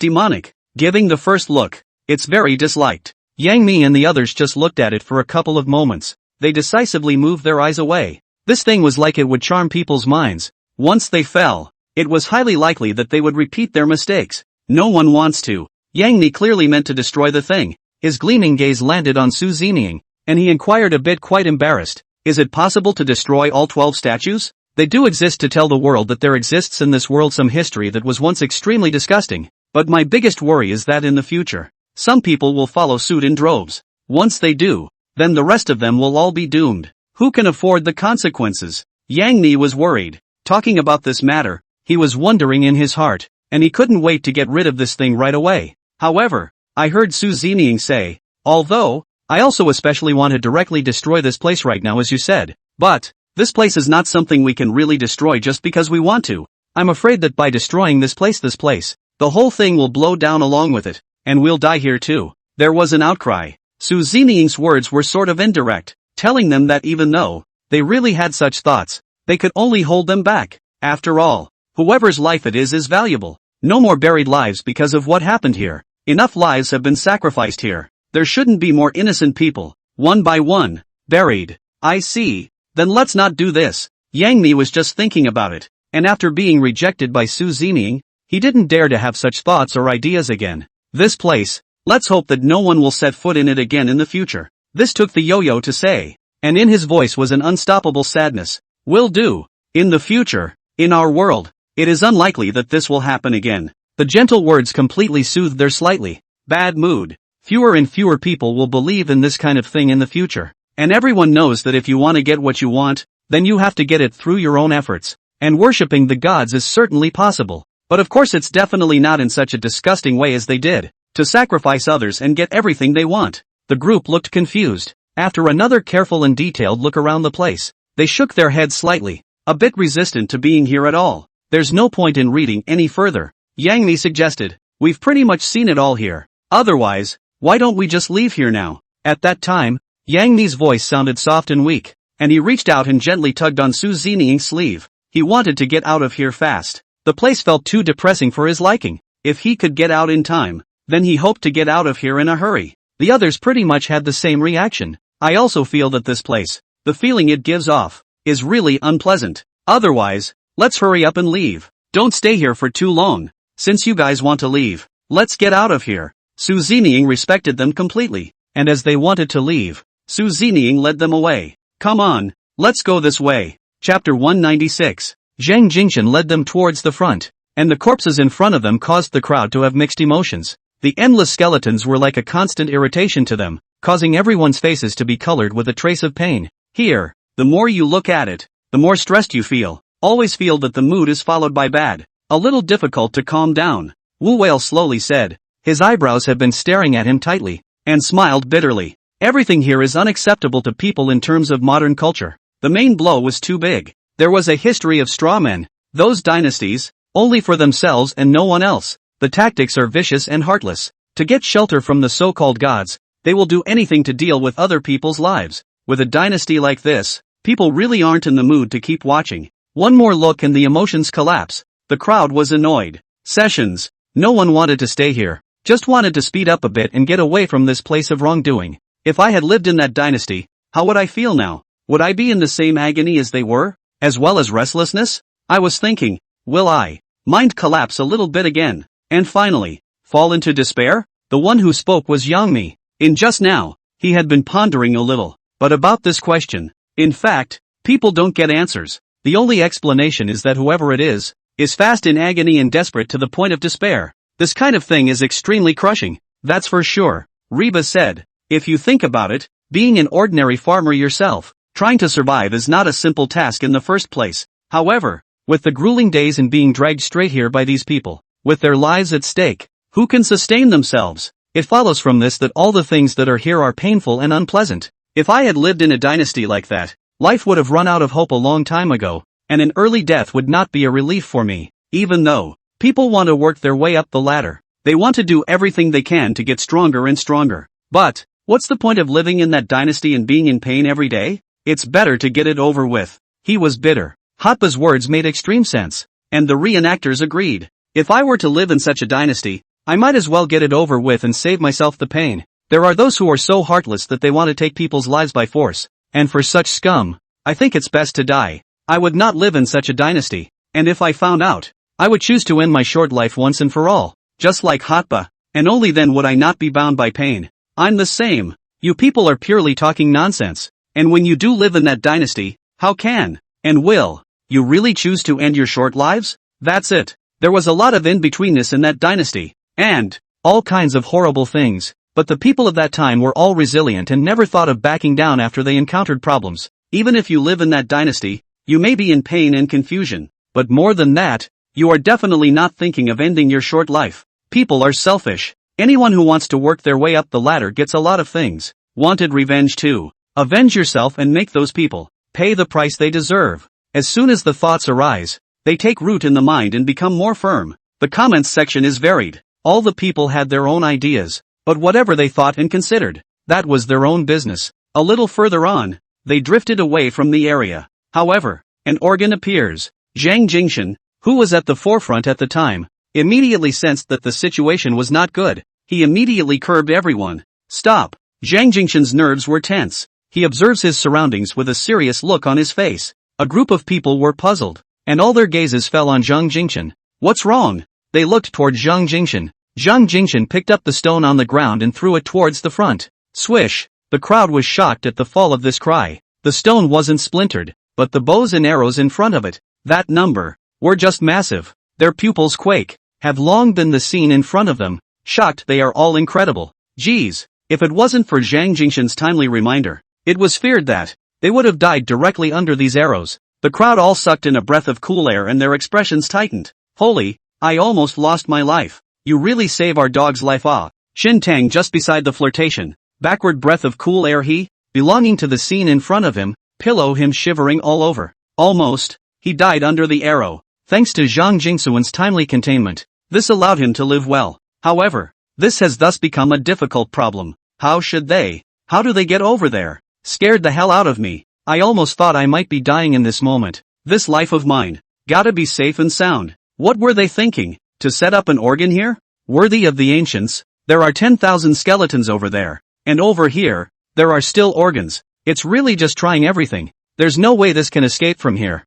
demonic. Giving the first look, it's very disliked. Yang Mi and the others just looked at it for a couple of moments. They decisively moved their eyes away. This thing was like it would charm people's minds. Once they fell, it was highly likely that they would repeat their mistakes. No one wants to. Yang Mi clearly meant to destroy the thing. His gleaming gaze landed on Su Zining, and he inquired a bit quite embarrassed. Is it possible to destroy all 12 statues? They do exist to tell the world that there exists in this world some history that was once extremely disgusting. But my biggest worry is that in the future, some people will follow suit in droves. Once they do, then the rest of them will all be doomed. Who can afford the consequences? Yang Mi was worried. Talking about this matter, he was wondering in his heart, and he couldn't wait to get rid of this thing right away. However, I heard Su Zining say, although, I also especially want to directly destroy this place right now as you said, but, this place is not something we can really destroy just because we want to. I'm afraid that by destroying this place, the whole thing will blow down along with it, and we'll die here too. There was an outcry. Su Zining's words were sort of indirect, telling them that even though they really had such thoughts, they could only hold them back. After all, whoever's life it is valuable. No more buried lives because of what happened here. Enough lives have been sacrificed here. There shouldn't be more innocent people, one by one, buried. I see. Then let's not do this. Yang Mi was just thinking about it, and after being rejected by Su Zeming, he didn't dare to have such thoughts or ideas again. This place, let's hope that no one will set foot in it again in the future. This took the yo-yo to say, and in his voice was an unstoppable sadness. Will do. In the future, in our world, it is unlikely that this will happen again. The gentle words completely soothed their slightly bad mood. Fewer and fewer people will believe in this kind of thing in the future. And everyone knows that if you want to get what you want, then you have to get it through your own efforts. And worshipping the gods is certainly possible. But of course it's definitely not in such a disgusting way as they did, to sacrifice others and get everything they want. The group looked confused. After another careful and detailed look around the place, they shook their heads slightly, a bit resistant to being here at all. There's no point in reading any further, Yang Mi suggested. We've pretty much seen it all here. Otherwise, why don't we just leave here now? At that time, Yang Mi's voice sounded soft and weak, and he reached out and gently tugged on Su Zeming's sleeve. He wanted to get out of here fast. The place felt too depressing for his liking. If he could get out in time, then he hoped to get out of here in a hurry. The others pretty much had the same reaction. I also feel that this place, the feeling it gives off, is really unpleasant. Otherwise, let's hurry up and leave. Don't stay here for too long. Since you guys want to leave, let's get out of here. Su Zeming respected them completely, and as they wanted to leave, Su Zeming led them away. Come on, let's go this way. Chapter 196. Zhang Jingshan led them towards the front, and the corpses in front of them caused the crowd to have mixed emotions. The endless skeletons were like a constant irritation to them, causing everyone's faces to be colored with a trace of pain. Here, the more you look at it, the more stressed you feel. Always feel that the mood is followed by bad. A little difficult to calm down. Wu Whale slowly said. His eyebrows had been staring at him tightly, and smiled bitterly. Everything here is unacceptable to people in terms of modern culture. The main blow was too big. There was a history of straw men. Those dynasties, only for themselves and no one else. The tactics are vicious and heartless. To get shelter from the so-called gods, they will do anything to deal with other people's lives. With a dynasty like this, people really aren't in the mood to keep watching. One more look and the emotions collapse. The crowd was annoyed. Sessions. No one wanted to stay here. Just wanted to speed up a bit and get away from this place of wrongdoing. If I had lived in that dynasty, how would I feel now? Would I be in the same agony as they were? As well as restlessness? I was thinking, will I mind collapse a little bit again? And finally, fall into despair? The one who spoke was Yang Mi. In just now, he had been pondering a little, but about this question. In fact, people don't get answers. The only explanation is that whoever it is fast in agony and desperate to the point of despair. This kind of thing is extremely crushing, that's for sure. Reba said, if you think about it, being an ordinary farmer yourself, trying to survive is not a simple task in the first place. However, with the grueling days and being dragged straight here by these people, with their lives at stake, who can sustain themselves? It follows from this that all the things that are here are painful and unpleasant. If I had lived in a dynasty like that, life would have run out of hope a long time ago, and an early death would not be a relief for me. Even though people want to work their way up the ladder, they want to do everything they can to get stronger and stronger. But what's the point of living in that dynasty and being in pain every day? It's better to get it over with. He was bitter. Hotba's words made extreme sense, and the reenactors agreed. If I were to live in such a dynasty, I might as well get it over with and save myself the pain. There are those who are so heartless that they want to take people's lives by force, and for such scum, I think it's best to die. I would not live in such a dynasty, and if I found out, I would choose to end my short life once and for all, just like Hotba, and only then would I not be bound by pain. I'm the same. You people are purely talking nonsense, and when you do live in that dynasty, how can, and will, you really choose to end your short lives? That's it. There was a lot of in-betweenness in that dynasty, and all kinds of horrible things, but the people of that time were all resilient and never thought of backing down after they encountered problems. Even if you live in that dynasty, you may be in pain and confusion, but more than that, you are definitely not thinking of ending your short life. People are selfish. Anyone who wants to work their way up the ladder gets a lot of things. Wanted revenge too. Avenge yourself and make those people pay the price they deserve. As soon as the thoughts arise, they take root in the mind and become more firm. The comments section is varied. All the people had their own ideas, but whatever they thought and considered, that was their own business. A little further on, they drifted away from the area. However, an organ appears. Zhang Jingshan, who was at the forefront at the time, immediately sensed that the situation was not good. He immediately curbed everyone. Stop. Zhang Jingshan's nerves were tense. He observes his surroundings with a serious look on his face. A group of people were puzzled, and all their gazes fell on Zhang Jingshan. What's wrong? They looked toward Zhang Jingshan. Zhang Jingshan picked up the stone on the ground and threw it towards the front. Swish! The crowd was shocked at the fall of this cry. The stone wasn't splintered, but the bows and arrows in front of it, that number, were just massive. Their pupils quake. Have long been the scene in front of them. Shocked, they are all incredible. Geez, if it wasn't for Zhang Jingshan's timely reminder, it was feared that they would have died directly under these arrows. The crowd all sucked in a breath of cool air and their expressions tightened. Holy, I almost lost my life. You really save our dog's life. Ah. Shin Tang just beside the flirtation. Backward breath of cool air he, belonging to the scene in front of him, pillow him shivering all over. Almost, he died under the arrow. Thanks to Zhang Jingsuan's timely containment, this allowed him to live well. However, this has thus become a difficult problem. How do they get over there? Scared the hell out of me. I almost thought I might be dying in this moment. This life of mine, gotta be safe and sound. What were they thinking? To set up an organ here? Worthy of the ancients? There are 10,000 skeletons over there. And over here, there are still organs. It's really just trying everything. There's no way this can escape from here.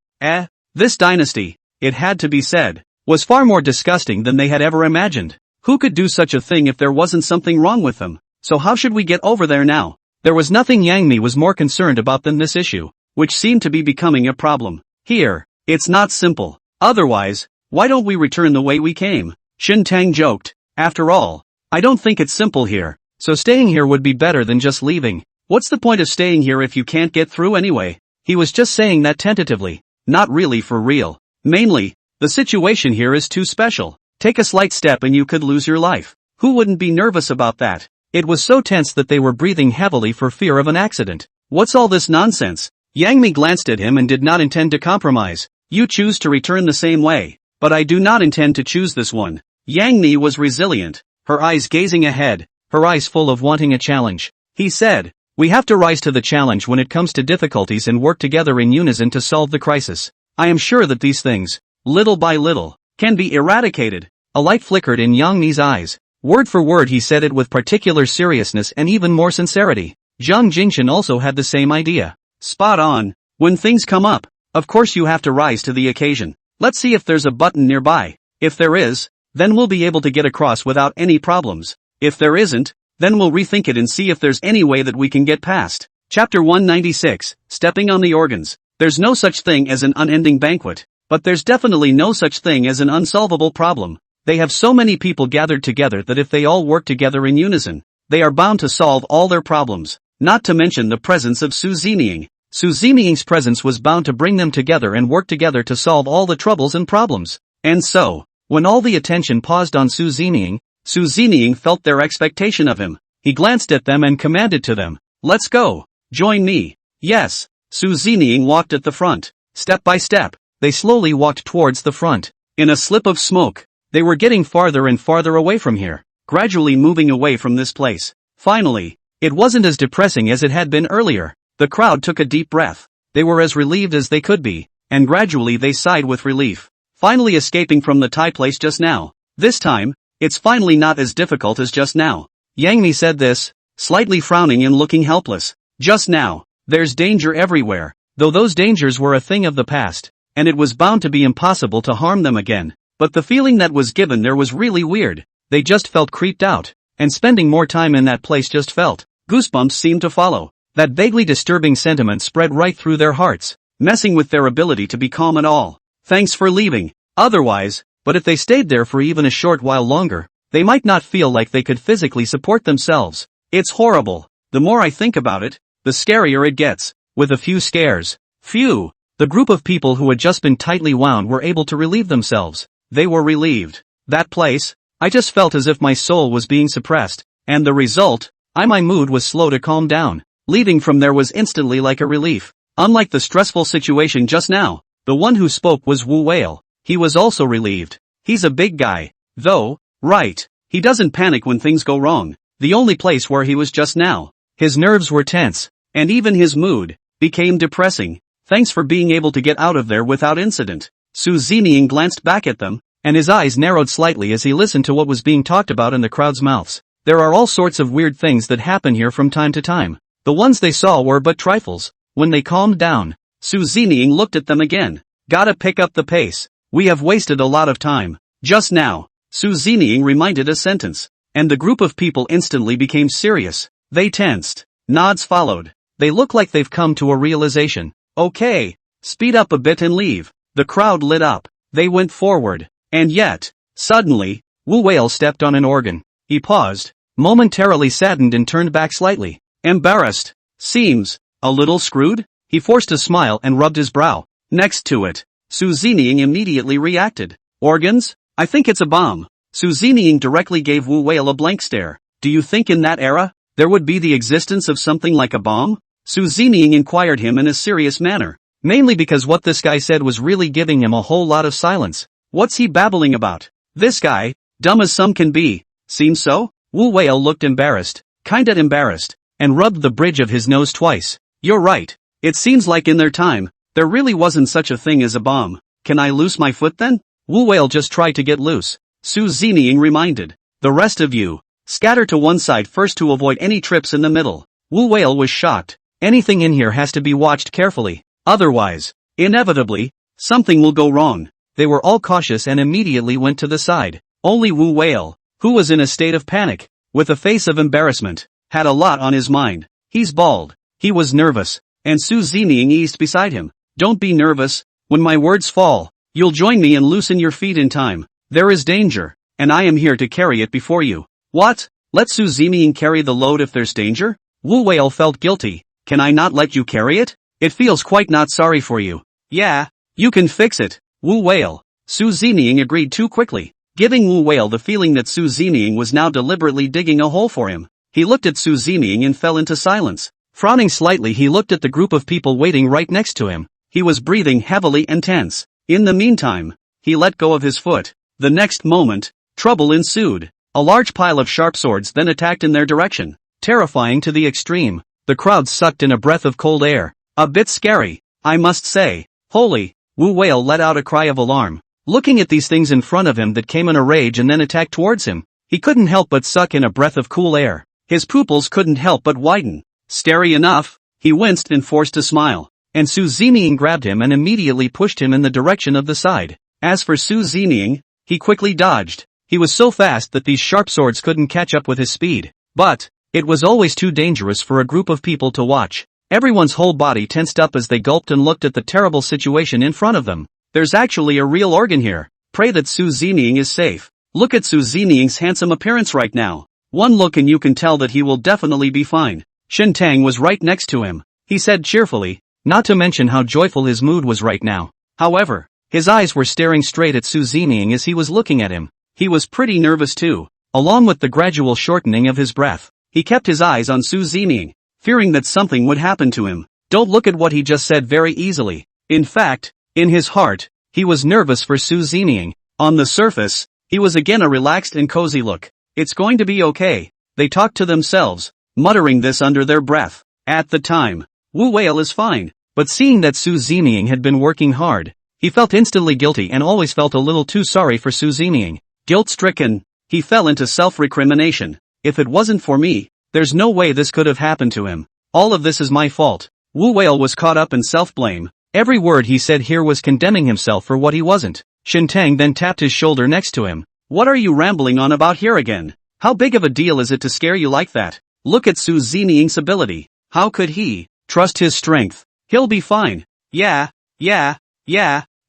This dynasty, it had to be said, was far more disgusting than they had ever imagined. Who could do such a thing if there wasn't something wrong with them? So how should we get over there now? There was nothing Yang Mi was more concerned about than this issue, which seemed to be becoming a problem. Here, it's not simple. Otherwise, why don't we return the way we came? Shin Tang joked. After all, I don't think it's simple here, so staying here would be better than just leaving. What's the point of staying here if you can't get through anyway? He was just saying that tentatively, not really for real. Mainly, the situation here is too special. Take a slight step and you could lose your life. Who wouldn't be nervous about that? It was so tense that they were breathing heavily for fear of an accident. What's all this nonsense? Yang Mi glanced at him and did not intend to compromise. You choose to return the same way, but I do not intend to choose this one. Yang Mi was resilient, her eyes gazing ahead, her eyes full of wanting a challenge. He said, we have to rise to the challenge when it comes to difficulties and work together in unison to solve the crisis. I am sure that these things, little by little, can be eradicated. A light flickered in Yang Mi's eyes. Word for word he said it with particular seriousness and even more sincerity. Zhang Jingshan also had the same idea. Spot on. When things come up, of course you have to rise to the occasion. Let's see if there's a button nearby. If there is, then we'll be able to get across without any problems. If there isn't, then we'll rethink it and see if there's any way that we can get past. Chapter 196, Stepping on the Organs. There's no such thing as an unending banquet, but there's definitely no such thing as an unsolvable problem. They have so many people gathered together that if they all work together in unison, they are bound to solve all their problems, not to mention the presence of Su Zining. Su Zining's presence was bound to bring them together and work together to solve all the troubles and problems. And so, when all the attention paused on Su Zining felt their expectation of him. He glanced at them and commanded to them, let's go, join me. Yes, Su Zining walked at the front. Step by step, they slowly walked towards the front. In a slip of smoke, they were getting farther and farther away from here, gradually moving away from this place. Finally, it wasn't as depressing as it had been earlier. The crowd took a deep breath. They were as relieved as they could be, and gradually they sighed with relief. Finally escaping from the Thai place just now. This time, it's finally not as difficult as just now. Yang Mi said this, slightly frowning and looking helpless. Just now, there's danger everywhere, though those dangers were a thing of the past, and it was bound to be impossible to harm them again. But the feeling that was given there was really weird. They just felt creeped out, and spending more time in that place just felt. Goosebumps seemed to follow. That vaguely disturbing sentiment spread right through their hearts, messing with their ability to be calm at all. Thanks for leaving. Otherwise, but if they stayed there for even a short while longer, they might not feel like they could physically support themselves. It's horrible. The more I think about it, the scarier it gets. With a few scares. Phew. The group of people who had just been tightly wound were able to relieve themselves. They were relieved. That place, I just felt as if my soul was being suppressed, and the result, my mood was slow to calm down. Leaving from there was instantly like a relief. Unlike the stressful situation just now, the one who spoke was Wu Whale. He was also relieved. He's a big guy, though, right? He doesn't panic when things go wrong. The only place where he was just now. His nerves were tense, and even his mood became depressing. Thanks for being able to get out of there without incident. Su Zining glanced back at them, and his eyes narrowed slightly as he listened to what was being talked about in the crowd's mouths. There are all sorts of weird things that happen here from time to time. The ones they saw were but trifles. When they calmed down, Su Zining looked at them again. Gotta pick up the pace. We have wasted a lot of time. Just now, Su Zining reminded a sentence, and the group of people instantly became serious. They tensed. Nods followed. They look like they've come to a realization. Okay, speed up a bit and leave. The crowd lit up. They went forward. And yet, suddenly, Wu Whale stepped on an organ. He paused, momentarily saddened and turned back slightly. Embarrassed. Seems a little screwed? He forced a smile and rubbed his brow. Next to it, Su Zining immediately reacted. Organs? I think it's a bomb. Su Zining directly gave Wu Whale a blank stare. Do you think in that era, there would be the existence of something like a bomb? Su Zining inquired him in a serious manner. Mainly because what this guy said was really giving him a whole lot of silence. What's he babbling about? This guy, dumb as some can be. Seems so? Wu Whale looked embarrassed, kinda embarrassed, and rubbed the bridge of his nose twice. You're right. It seems like in their time, there really wasn't such a thing as a bomb. Can I loose my foot then? Wu Whale just tried to get loose. Su Zining reminded. The rest of you, scatter to one side first to avoid any trips in the middle. Wu Whale was shocked. Anything in here has to be watched carefully. Otherwise, inevitably, something will go wrong. They were all cautious and immediately went to the side. Only Wu Whale, who was in a state of panic, with a face of embarrassment, had a lot on his mind. He's bald. He was nervous, and Su Zining eased beside him. Don't be nervous. When my words fall, you'll join me and loosen your feet in time. There is danger, and I am here to carry it before you. What? Let Su Zining carry the load if there's danger? Wu Whale felt guilty. Can I not let you carry it? It feels quite not sorry for you. Yeah, you can fix it, Wu Whale. Su Zining agreed too quickly, giving Wu Whale the feeling that Su Zining was now deliberately digging a hole for him. He looked at Su Zining and fell into silence. Frowning slightly, he looked at the group of people waiting right next to him. He was breathing heavily and tense. In the meantime, he let go of his foot. The next moment, trouble ensued. A large pile of sharp swords then attacked in their direction, terrifying to the extreme. The crowd sucked in a breath of cold air. A bit scary, I must say. Holy! Wu Whale let out a cry of alarm, looking at these things in front of him that came in a rage and then attacked towards him. He couldn't help but suck in a breath of cool air. His pupils couldn't help but widen. Scary enough, he winced and forced a smile. And Su Zining grabbed him and immediately pushed him in the direction of the side. As for Su Zining, he quickly dodged. He was so fast that these sharp swords couldn't catch up with his speed. But it was always too dangerous for a group of people to watch. Everyone's whole body tensed up as they gulped and looked at the terrible situation in front of them. There's actually a real organ here. Pray that Su Zining is safe. Look at Su Zining's handsome appearance right now. One look and you can tell that he will definitely be fine. Shen Tang was right next to him. He said cheerfully, not to mention how joyful his mood was right now. However, his eyes were staring straight at Su Zining as he was looking at him. He was pretty nervous too, along with the gradual shortening of his breath. He kept his eyes on Su Zining, fearing that something would happen to him. Don't look at what he just said very easily. In fact, in his heart, he was nervous for Su Zining. On the surface, he was again a relaxed and cozy look. It's going to be okay, they talked to themselves, muttering this under their breath. At the time, Wu Whale is fine, but seeing that Su Zining had been working hard, he felt instantly guilty and always felt a little too sorry for Su Zining. Guilt-stricken, he fell into self-recrimination. If it wasn't for me, there's no way this could have happened to him. All of this is my fault. Wu Whale was caught up in self-blame. Every word he said here was condemning himself for what he wasn't. Shen Tang then tapped his shoulder next to him. What are you rambling on about here again? How big of a deal is it to scare you like that? Look at Su Zining's ability. How could he trust his strength? He'll be fine. Yeah.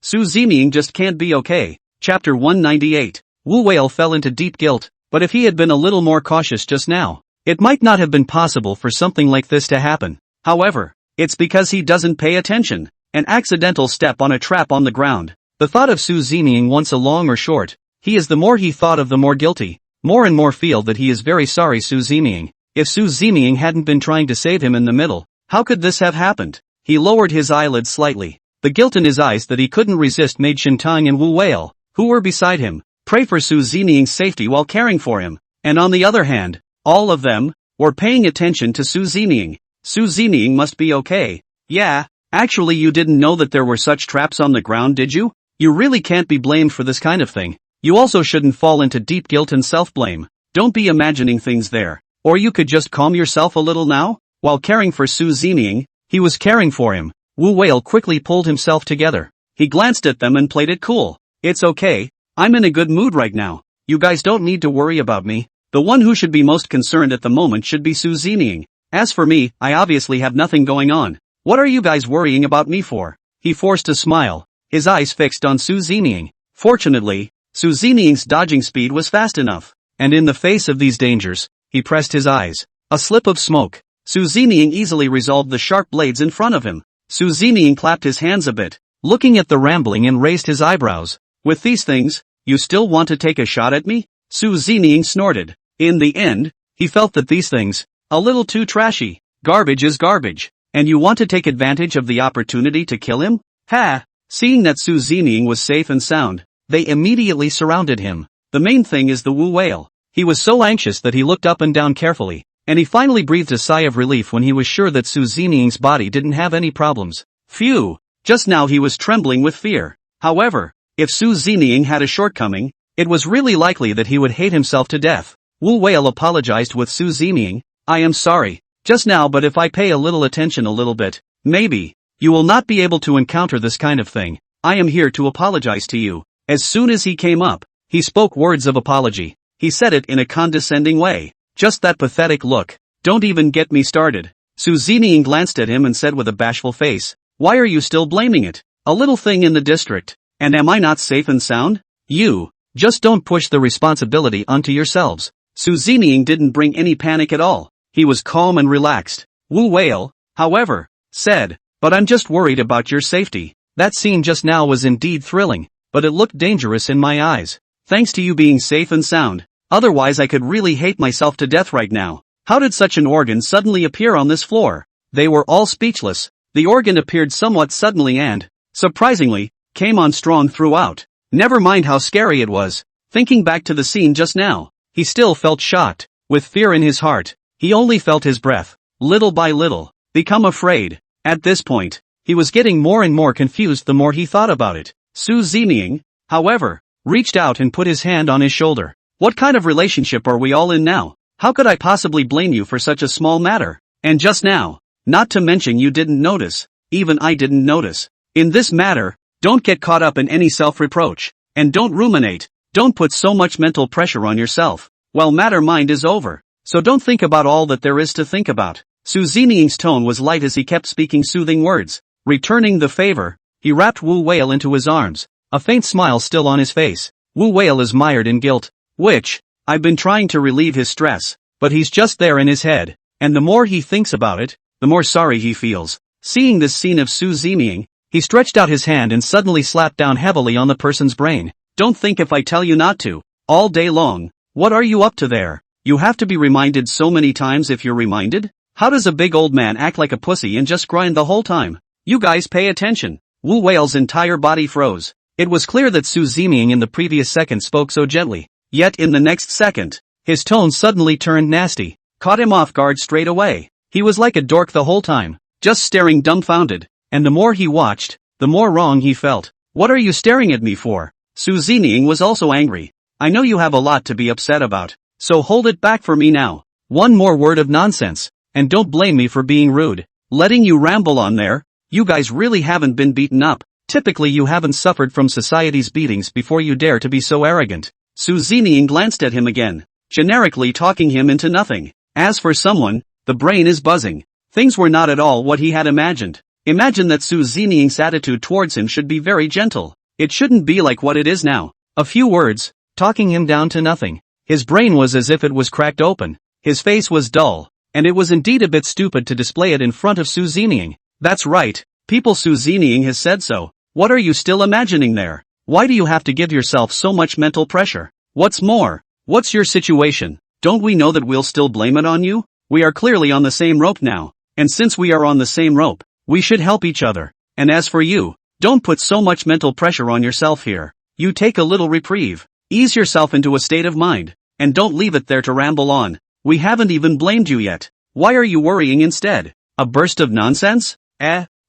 Su Zining just can't be okay. Chapter 198. Wu Whale fell into deep guilt, but if he had been a little more cautious just now, it might not have been possible for something like this to happen. However, it's because he doesn't pay attention. An accidental step on a trap on the ground. The thought of Su Zining once along or short, he is the more he thought of the more guilty. More and more feel that he is very sorry Su Zining. If Su Zining hadn't been trying to save him in the middle, how could this have happened? He lowered his eyelids slightly. The guilt in his eyes that he couldn't resist made Shen Tang and Wu Whale, who were beside him, pray for Su Zining's safety while caring for him. And on the other hand, all of them were paying attention to Su Zining. Su Zining must be okay. Yeah, actually you didn't know that there were such traps on the ground, did you? You really can't be blamed for this kind of thing. You also shouldn't fall into deep guilt and self-blame. Don't be imagining things there. Or you could just calm yourself a little now? While caring for Su Zeming, he was caring for him. Wu Whale quickly pulled himself together. He glanced at them and played it cool. It's okay. I'm in a good mood right now. You guys don't need to worry about me. The one who should be most concerned at the moment should be Su Zeming. As for me, I obviously have nothing going on. What are you guys worrying about me for? He forced a smile, his eyes fixed on Su Zeming. Fortunately, Su Zeming's dodging speed was fast enough, and in the face of these dangers, he pressed his eyes. A slip of smoke. Su Zeming easily resolved the sharp blades in front of him. Su Zeming clapped his hands a bit, looking at the rambling and raised his eyebrows. With these things, you still want to take a shot at me? Su Zeming snorted. In the end, he felt that these things, a little too trashy. Garbage is garbage. And you want to take advantage of the opportunity to kill him? Ha! Seeing that Su Zeming was safe and sound, they immediately surrounded him. The main thing is the Wu Whale. He was so anxious that he looked up and down carefully, and he finally breathed a sigh of relief when he was sure that Su Zeming's body didn't have any problems. Phew! Just now he was trembling with fear. However, if Su Zeming had a shortcoming, it was really likely that he would hate himself to death. Wu Whale apologized with Su Zeming. I am sorry, just now, but if I pay a little attention a little bit, maybe, you will not be able to encounter this kind of thing. I am here to apologize to you. As soon as he came up, he spoke words of apology. He said it in a condescending way. Just that pathetic look. Don't even get me started. Su Zeming glanced at him and said with a bashful face, why are you still blaming it? A little thing in the district. And am I not safe and sound? You, just don't push the responsibility onto yourselves. Su Zeming didn't bring any panic at all. He was calm and relaxed. Wu Whale, however, said, but I'm just worried about your safety. That scene just now was indeed thrilling, but it looked dangerous in my eyes. Thanks to you being safe and sound. Otherwise I could really hate myself to death right now. How did such an organ suddenly appear on this floor? They were all speechless. The organ appeared somewhat suddenly and, surprisingly, came on strong throughout. Never mind how scary it was. Thinking back to the scene just now, he still felt shocked. With fear in his heart, he only felt his breath, little by little, become afraid. At this point, he was getting more and more confused the more he thought about it. Su Zeming, however, reached out and put his hand on his shoulder. What kind of relationship are we all in now? How could I possibly blame you for such a small matter? And just now, not to mention you didn't notice, even I didn't notice. In this matter, don't get caught up in any self-reproach, and don't ruminate, don't put so much mental pressure on yourself. Well, matter mind is over, so don't think about all that there is to think about. Su Zeming's tone was light as he kept speaking soothing words. Returning the favor, he wrapped Wu Whale into his arms, a faint smile still on his face. Wu Whale is mired in guilt, which, I've been trying to relieve his stress, but he's just there in his head, and the more he thinks about it, the more sorry he feels. Seeing this scene of Su Zeming, he stretched out his hand and suddenly slapped down heavily on the person's brain. Don't think if I tell you not to. All day long. What are you up to there? You have to be reminded so many times if you're reminded? How does a big old man act like a pussy and just grind the whole time? You guys pay attention. Wu Whale's entire body froze. It was clear that Su Zeming in the previous second spoke so gently. Yet in the next second, his tone suddenly turned nasty. Caught him off guard straight away. He was like a dork the whole time, just staring dumbfounded. And the more he watched, the more wrong he felt. What are you staring at me for? Su Zeming was also angry. I know you have a lot to be upset about, so hold it back for me now. One more word of nonsense, and don't blame me for being rude. Letting you ramble on there. You guys really haven't been beaten up. Typically you haven't suffered from society's beatings before you dare to be so arrogant. Su Zeming glanced at him again, generically talking him into nothing. As for someone, the brain is buzzing. Things were not at all what he had imagined. Imagine that Su Zeming's attitude towards him should be very gentle. It shouldn't be like what it is now. A few words, talking him down to nothing. His brain was as if it was cracked open. His face was dull, and it was indeed a bit stupid to display it in front of Su Zeming. That's right, people, Su Zeming has said so. What are you still imagining there? Why do you have to give yourself so much mental pressure? What's more, what's your situation? Don't we know that we'll still blame it on you? We are clearly on the same rope now, and since we are on the same rope, we should help each other. And as for you, don't put so much mental pressure on yourself here. You take a little reprieve, ease yourself into a state of mind, and don't leave it there to ramble on. We haven't even blamed you yet. Why are you worrying instead? A burst of nonsense?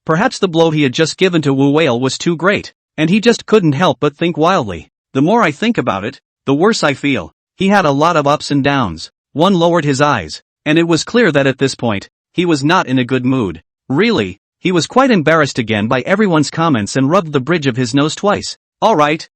Perhaps the blow he had just given to Wu Whale was too great, and he just couldn't help but think wildly. The more I think about it, the worse I feel. He had a lot of ups and downs. One lowered his eyes, and it was clear that at this point, he was not in a good mood. Really, he was quite embarrassed again by everyone's comments and rubbed the bridge of his nose twice. Alright,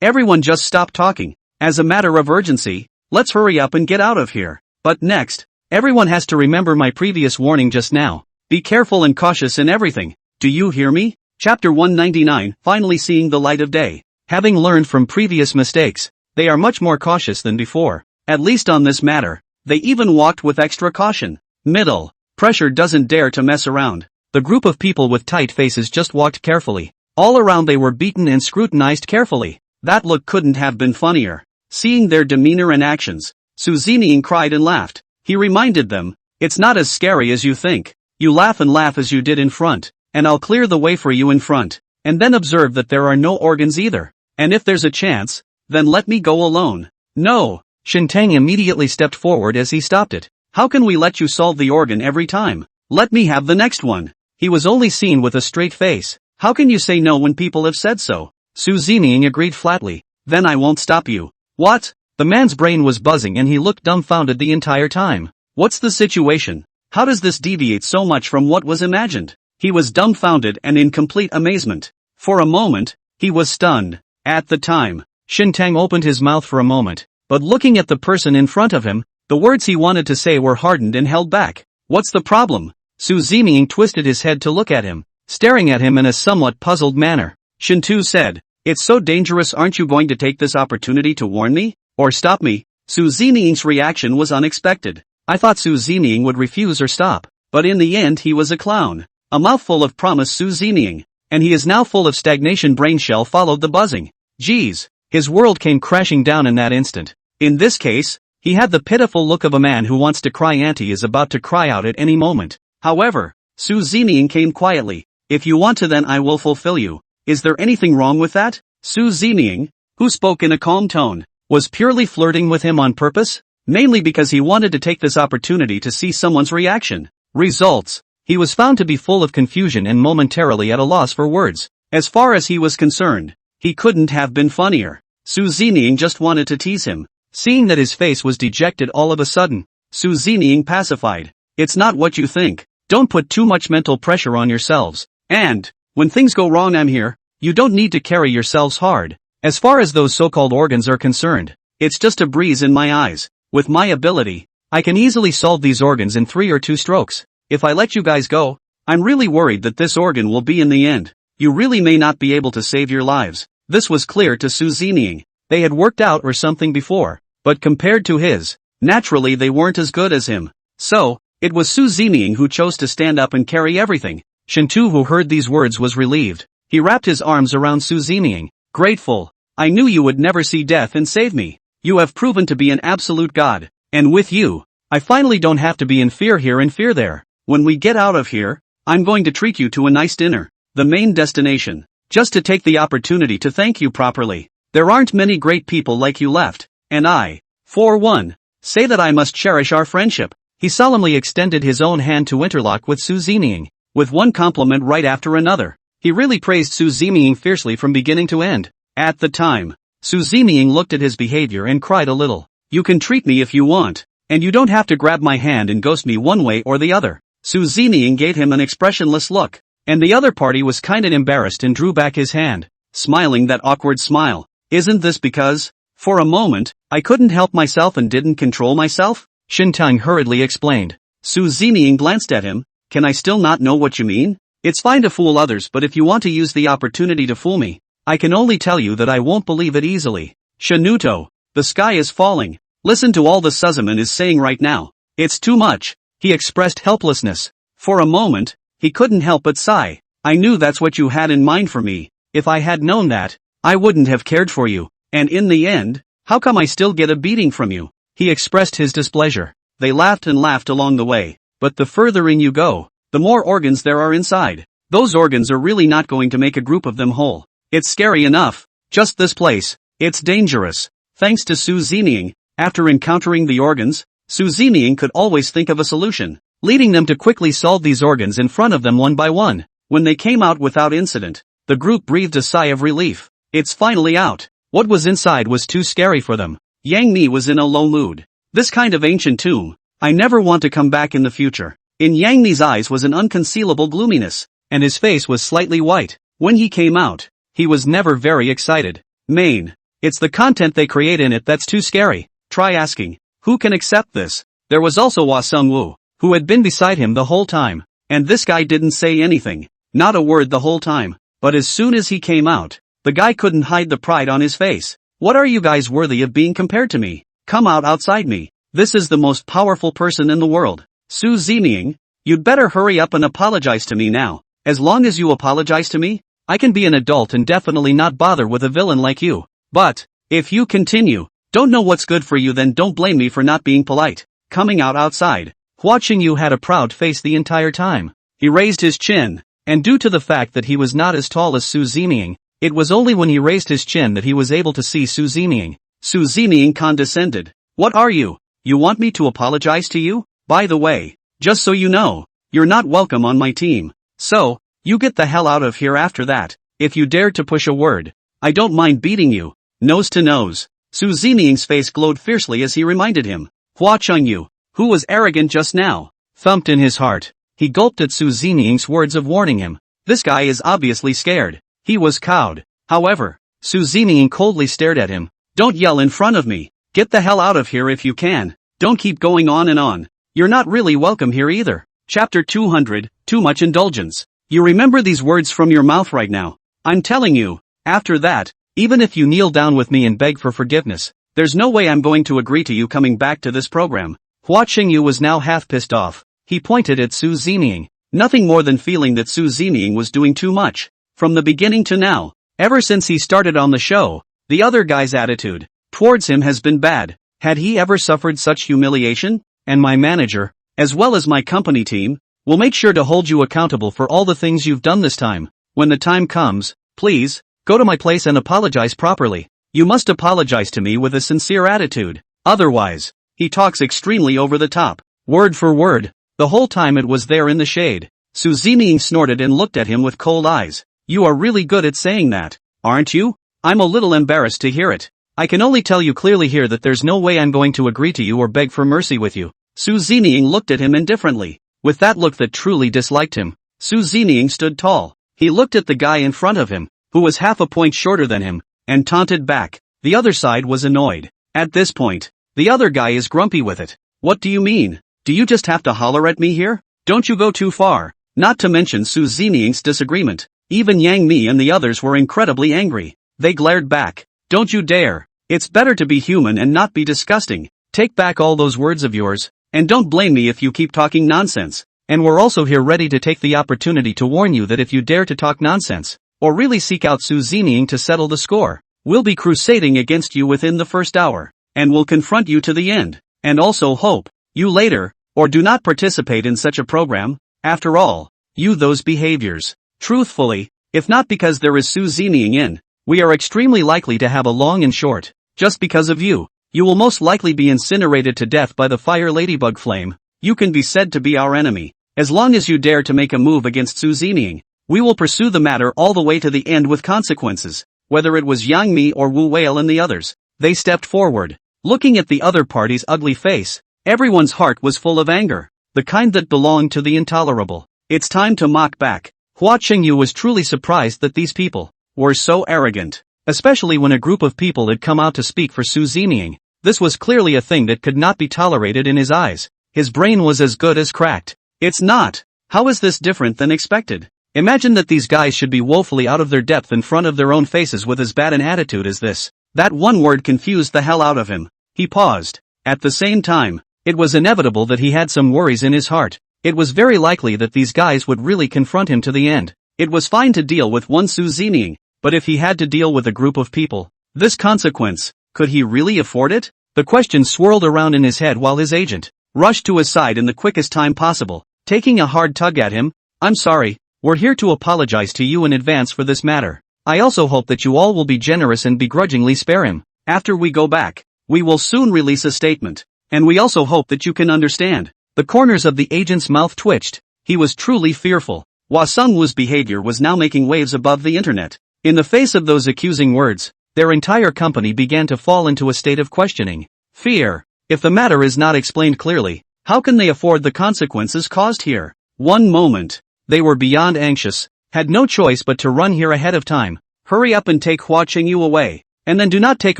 everyone just stop talking. As a matter of urgency, let's hurry up and get out of here. But next, everyone has to remember my previous warning just now. Be careful and cautious in everything. Do you hear me? Chapter 199, finally seeing the light of day. Having learned from previous mistakes, they are much more cautious than before. At least on this matter, they even walked with extra caution. Middle. Pressure doesn't dare to mess around. The group of people with tight faces just walked carefully. All around they were beaten and scrutinized carefully. That look couldn't have been funnier. Seeing their demeanor and actions, Suzumiing cried and laughed. He reminded them, it's not as scary as you think. You laugh and laugh as you did in front, and I'll clear the way for you in front. And then observe that there are no organs either. And if there's a chance, then let me go alone. No. Shintang immediately stepped forward as he stopped it. How can we let you solve the organ every time? Let me have the next one. He was only seen with a straight face. How can you say no when people have said so? Suzumiing agreed flatly. Then I won't stop you. What? The man's brain was buzzing and he looked dumbfounded the entire time. What's the situation? How does this deviate so much from what was imagined? He was dumbfounded and in complete amazement. For a moment, he was stunned. At the time, Shintang opened his mouth for a moment, but looking at the person in front of him, the words he wanted to say were hardened and held back. What's the problem? Suzumiing twisted his head to look at him, staring at him in a somewhat puzzled manner. Shintu said, it's so dangerous, aren't you going to take this opportunity to warn me? Or stop me? Suzumiing's reaction was unexpected. I thought Suzumiing would refuse or stop, but in the end he was a clown. A mouthful of promise Suzumiing, and he is now full of stagnation. Brain shell followed the buzzing. Geez, his world came crashing down in that instant. In this case, he had the pitiful look of a man who wants to cry. Auntie is about to cry out at any moment. However, Suzumiing came quietly. If you want to, then I will fulfill you. Is there anything wrong with that? Suzumiing, who spoke in a calm tone, was purely flirting with him on purpose, mainly because he wanted to take this opportunity to see someone's reaction. Results. He was found to be full of confusion and momentarily at a loss for words. As far as he was concerned, he couldn't have been funnier. Suzumiing just wanted to tease him. Seeing that his face was dejected all of a sudden, Suzumiing pacified. It's not what you think. Don't put too much mental pressure on yourselves. And, when things go wrong, I'm here. You don't need to carry yourselves hard. As far as those so-called organs are concerned, it's just a breeze in my eyes. With my ability, I can easily solve these organs in 3 or 2 strokes. If I let you guys go, I'm really worried that this organ will be in the end. You really may not be able to save your lives. This was clear to Suzumiing. They had worked out or something before, but compared to his, naturally they weren't as good as him. So, it was Suzumiing who chose to stand up and carry everything. Shintu, who heard these words, was relieved. He wrapped his arms around Suzumiing. Grateful. I knew you would never see death and save me. You have proven to be an absolute god. And with you, I finally don't have to be in fear here and fear there. When we get out of here, I'm going to treat you to a nice dinner. The main destination. Just to take the opportunity to thank you properly. There aren't many great people like you left. And I, for one, say that I must cherish our friendship. He solemnly extended his own hand to interlock with Suzumiing. With one compliment right after another. He really praised Suzumiing fiercely from beginning to end. At the time, Suzumiing looked at his behavior and cried a little. You can treat me if you want, and you don't have to grab my hand and ghost me one way or the other. Suzumiing gave him an expressionless look, and the other party was kinda embarrassed and drew back his hand, smiling that awkward smile. Isn't this because, for a moment, I couldn't help myself and didn't control myself? Shintang hurriedly explained. Suzumiing glanced at him. Can I still not know what you mean? It's fine to fool others, but if you want to use the opportunity to fool me, I can only tell you that I won't believe it easily. Shanuto, the sky is falling. Listen to all the Suzuman is saying right now. It's too much. He expressed helplessness. For a moment, he couldn't help but sigh. I knew that's what you had in mind for me. If I had known that, I wouldn't have cared for you. And in the end, how come I still get a beating from you? He expressed his displeasure. They laughed and laughed along the way. But the further in you go, the more organs there are inside. Those organs are really not going to make a group of them whole. It's scary enough. Just this place. It's dangerous. Thanks to Suzumiing, after encountering the organs, Suzumiing could always think of a solution, leading them to quickly solve these organs in front of them one by one. When they came out without incident, the group breathed a sigh of relief. It's finally out. What was inside was too scary for them. Yang Mi was in a low mood. This kind of ancient tomb. I never want to come back in the future. In Yang Mi's eyes was an unconcealable gloominess, and his face was slightly white. When he came out, he was never very excited. Main. It's the content they create in it that's too scary. Try asking. Who can accept this? There was also Hua Sung-woo, who had been beside him the whole time. And this guy didn't say anything. Not a word the whole time. But as soon as he came out, the guy couldn't hide the pride on his face. What are you guys worthy of being compared to me? Come out outside me. This is the most powerful person in the world. Su Zeming, you'd better hurry up and apologize to me now. As long as you apologize to me, I can be an adult and definitely not bother with a villain like you. But, if you continue, don't know what's good for you, then don't blame me for not being polite. Coming out outside. Watching you had a proud face the entire time. He raised his chin, and due to the fact that he was not as tall as Su Zeming, it was only when he raised his chin that he was able to see Su Zeming. Su Zeming condescended. What are you? You want me to apologize to you? By the way, just so you know, you're not welcome on my team. So, you get the hell out of here after that. If you dare to push a word, I don't mind beating you. Nose to nose. Su Zeming's face glowed fiercely as he reminded him. Hua Chengyu, who was arrogant just now, thumped in his heart. He gulped at Su Zeming's words of warning him. This guy is obviously scared. He was cowed. However, Su Zeming coldly stared at him. Don't yell in front of me. Get the hell out of here if you can. Don't keep going on and on. You're not really welcome here either. Chapter 200, Too Much Indulgence. You remember these words from your mouth right now. I'm telling you, after that, even if you kneel down with me and beg for forgiveness, there's no way I'm going to agree to you coming back to this program. Hua Chengyu was now half pissed off. He pointed at Su Zeming, nothing more than feeling that Su Zeming was doing too much. From the beginning to now, ever since he started on the show, the other guy's attitude towards him has been bad. Had he ever suffered such humiliation? And my manager, as well as my company team, will make sure to hold you accountable for all the things you've done this time. When the time comes, please, go to my place and apologize properly. You must apologize to me with a sincere attitude. Otherwise, he talks extremely over the top, word for word. The whole time it was there in the shade. Su Zeming snorted and looked at him with cold eyes. You are really good at saying that, aren't you? I'm a little embarrassed to hear it. I can only tell you clearly here that there's no way I'm going to agree to you or beg for mercy with you. Su Zeming looked at him indifferently, with that look that truly disliked him. Su Zeming stood tall. He looked at the guy in front of him, who was half a point shorter than him, and taunted back. The other side was annoyed. At this point, the other guy is grumpy with it. What do you mean? Do you just have to holler at me here? Don't you go too far. Not to mention Su Zeming's disagreement. Even Yang Mi and the others were incredibly angry. They glared back. Don't you dare. It's better to be human and not be disgusting. Take back all those words of yours, and don't blame me if you keep talking nonsense. And we're also here ready to take the opportunity to warn you that if you dare to talk nonsense, or really seek out Su Zeming to settle the score, we'll be crusading against you within the first hour, and we'll confront you to the end, and also hope you later, or do not participate in such a program. After all, you those behaviors. Truthfully, if not because there is Su Zeming in, we are extremely likely to have a long and short. Just because of you, you will most likely be incinerated to death by the fire ladybug flame. You can be said to be our enemy. As long as you dare to make a move against Su Zeming, we will pursue the matter all the way to the end with consequences. Whether it was Yang Mi or Wu Whale and the others, they stepped forward. Looking at the other party's ugly face, everyone's heart was full of anger, the kind that belonged to the intolerable. It's time to mock back. Hua Chengyu was truly surprised that these people were so arrogant, especially when a group of people had come out to speak for Su Zeming. This was clearly a thing that could not be tolerated in his eyes. His brain was as good as cracked. It's not. How is this different than expected? Imagine that these guys should be woefully out of their depth in front of their own faces with as bad an attitude as this. That one word confused the hell out of him. He paused. At the same time, it was inevitable that he had some worries in his heart. It was very likely that these guys would really confront him to the end. It was fine to deal with one Su Zeming, but if he had to deal with a group of people, this consequence, could he really afford it? The question swirled around in his head while his agent rushed to his side in the quickest time possible, taking a hard tug at him. I'm sorry, we're here to apologize to you in advance for this matter. I also hope that you all will be generous and begrudgingly spare him. After we go back, we will soon release a statement, and we also hope that you can understand. The corners of the agent's mouth twitched. He was truly fearful. Hua Sung-woo's behavior was now making waves above the internet. In the face of those accusing words, their entire company began to fall into a state of questioning. Fear. If the matter is not explained clearly, how can they afford the consequences caused here? One moment. They were beyond anxious, had no choice but to run here ahead of time. Hurry up and take Hua Qingyu away. And then do not take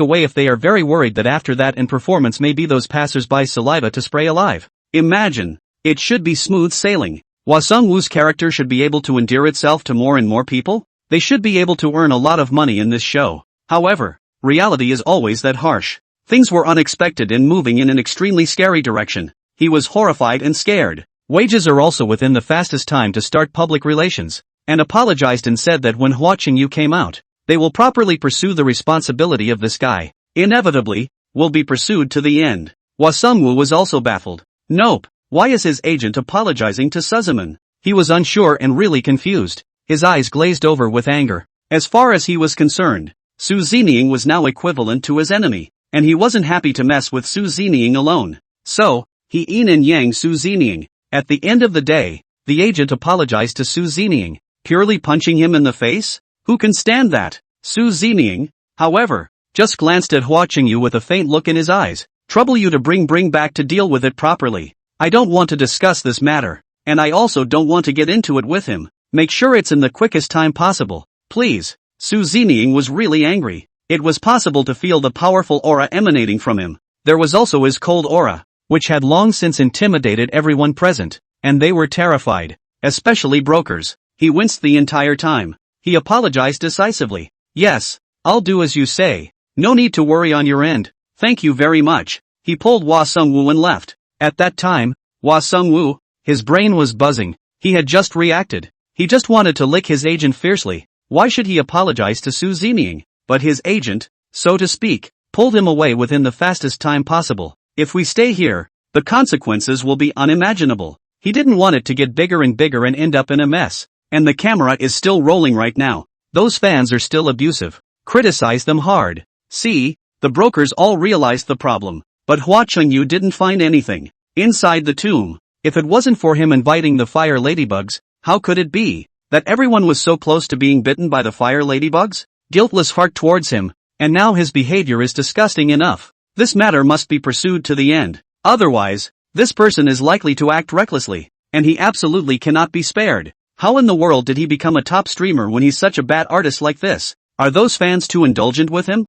away if they are very worried that after that in performance may be those passers-by saliva to spray alive. Imagine. It should be smooth sailing. Hua Sungwoo's character should be able to endear itself to more and more people. They should be able to earn a lot of money in this show. However, reality is always that harsh. Things were unexpected and moving in an extremely scary direction. He was horrified and scared. Wages are also within the fastest time to start public relations, and apologized and said that when Hua Qingyu came out, they will properly pursue the responsibility of this guy. Inevitably, will be pursued to the end. Hua Sungwoo was also baffled. Nope. Why is his agent apologizing to Suzuman? He was unsure and really confused. His eyes glazed over with anger. As far as he was concerned, Su Zining was now equivalent to his enemy, and he wasn't happy to mess with Su Zining alone. So, he yin and yang Su Zining. At the end of the day, the agent apologized to Su Zining, purely punching him in the face? Who can stand that? Su Zining, however, just glanced at Hua Qingyu with a faint look in his eyes. Trouble you to bring back to deal with it properly. I don't want to discuss this matter, and I also don't want to get into it with him. Make sure it's in the quickest time possible, please. Su Zining was really angry. It was possible to feel the powerful aura emanating from him. There was also his cold aura, which had long since intimidated everyone present, and they were terrified, especially brokers. He winced the entire time. He apologized decisively. Yes, I'll do as you say. No need to worry on your end. Thank you very much. He pulled Hua Sungwoo and left. At that time, Hua Sungwoo, his brain was buzzing. He had just reacted. He just wanted to lick his agent fiercely. Why should he apologize to Su Zining? But his agent, so to speak, pulled him away within the fastest time possible. If we stay here, the consequences will be unimaginable. He didn't want it to get bigger and bigger and end up in a mess. And the camera is still rolling right now. Those fans are still abusive. Criticize them hard. See, the brokers all realized the problem. But Hua Qingyu didn't find anything inside the tomb. If it wasn't for him inviting the fire ladybugs, how could it be that everyone was so close to being bitten by the fire ladybugs? Guiltless heart towards him, and now his behavior is disgusting enough. This matter must be pursued to the end. Otherwise, this person is likely to act recklessly, and he absolutely cannot be spared. How in the world did he become a top streamer when he's such a bad artist like this? Are those fans too indulgent with him?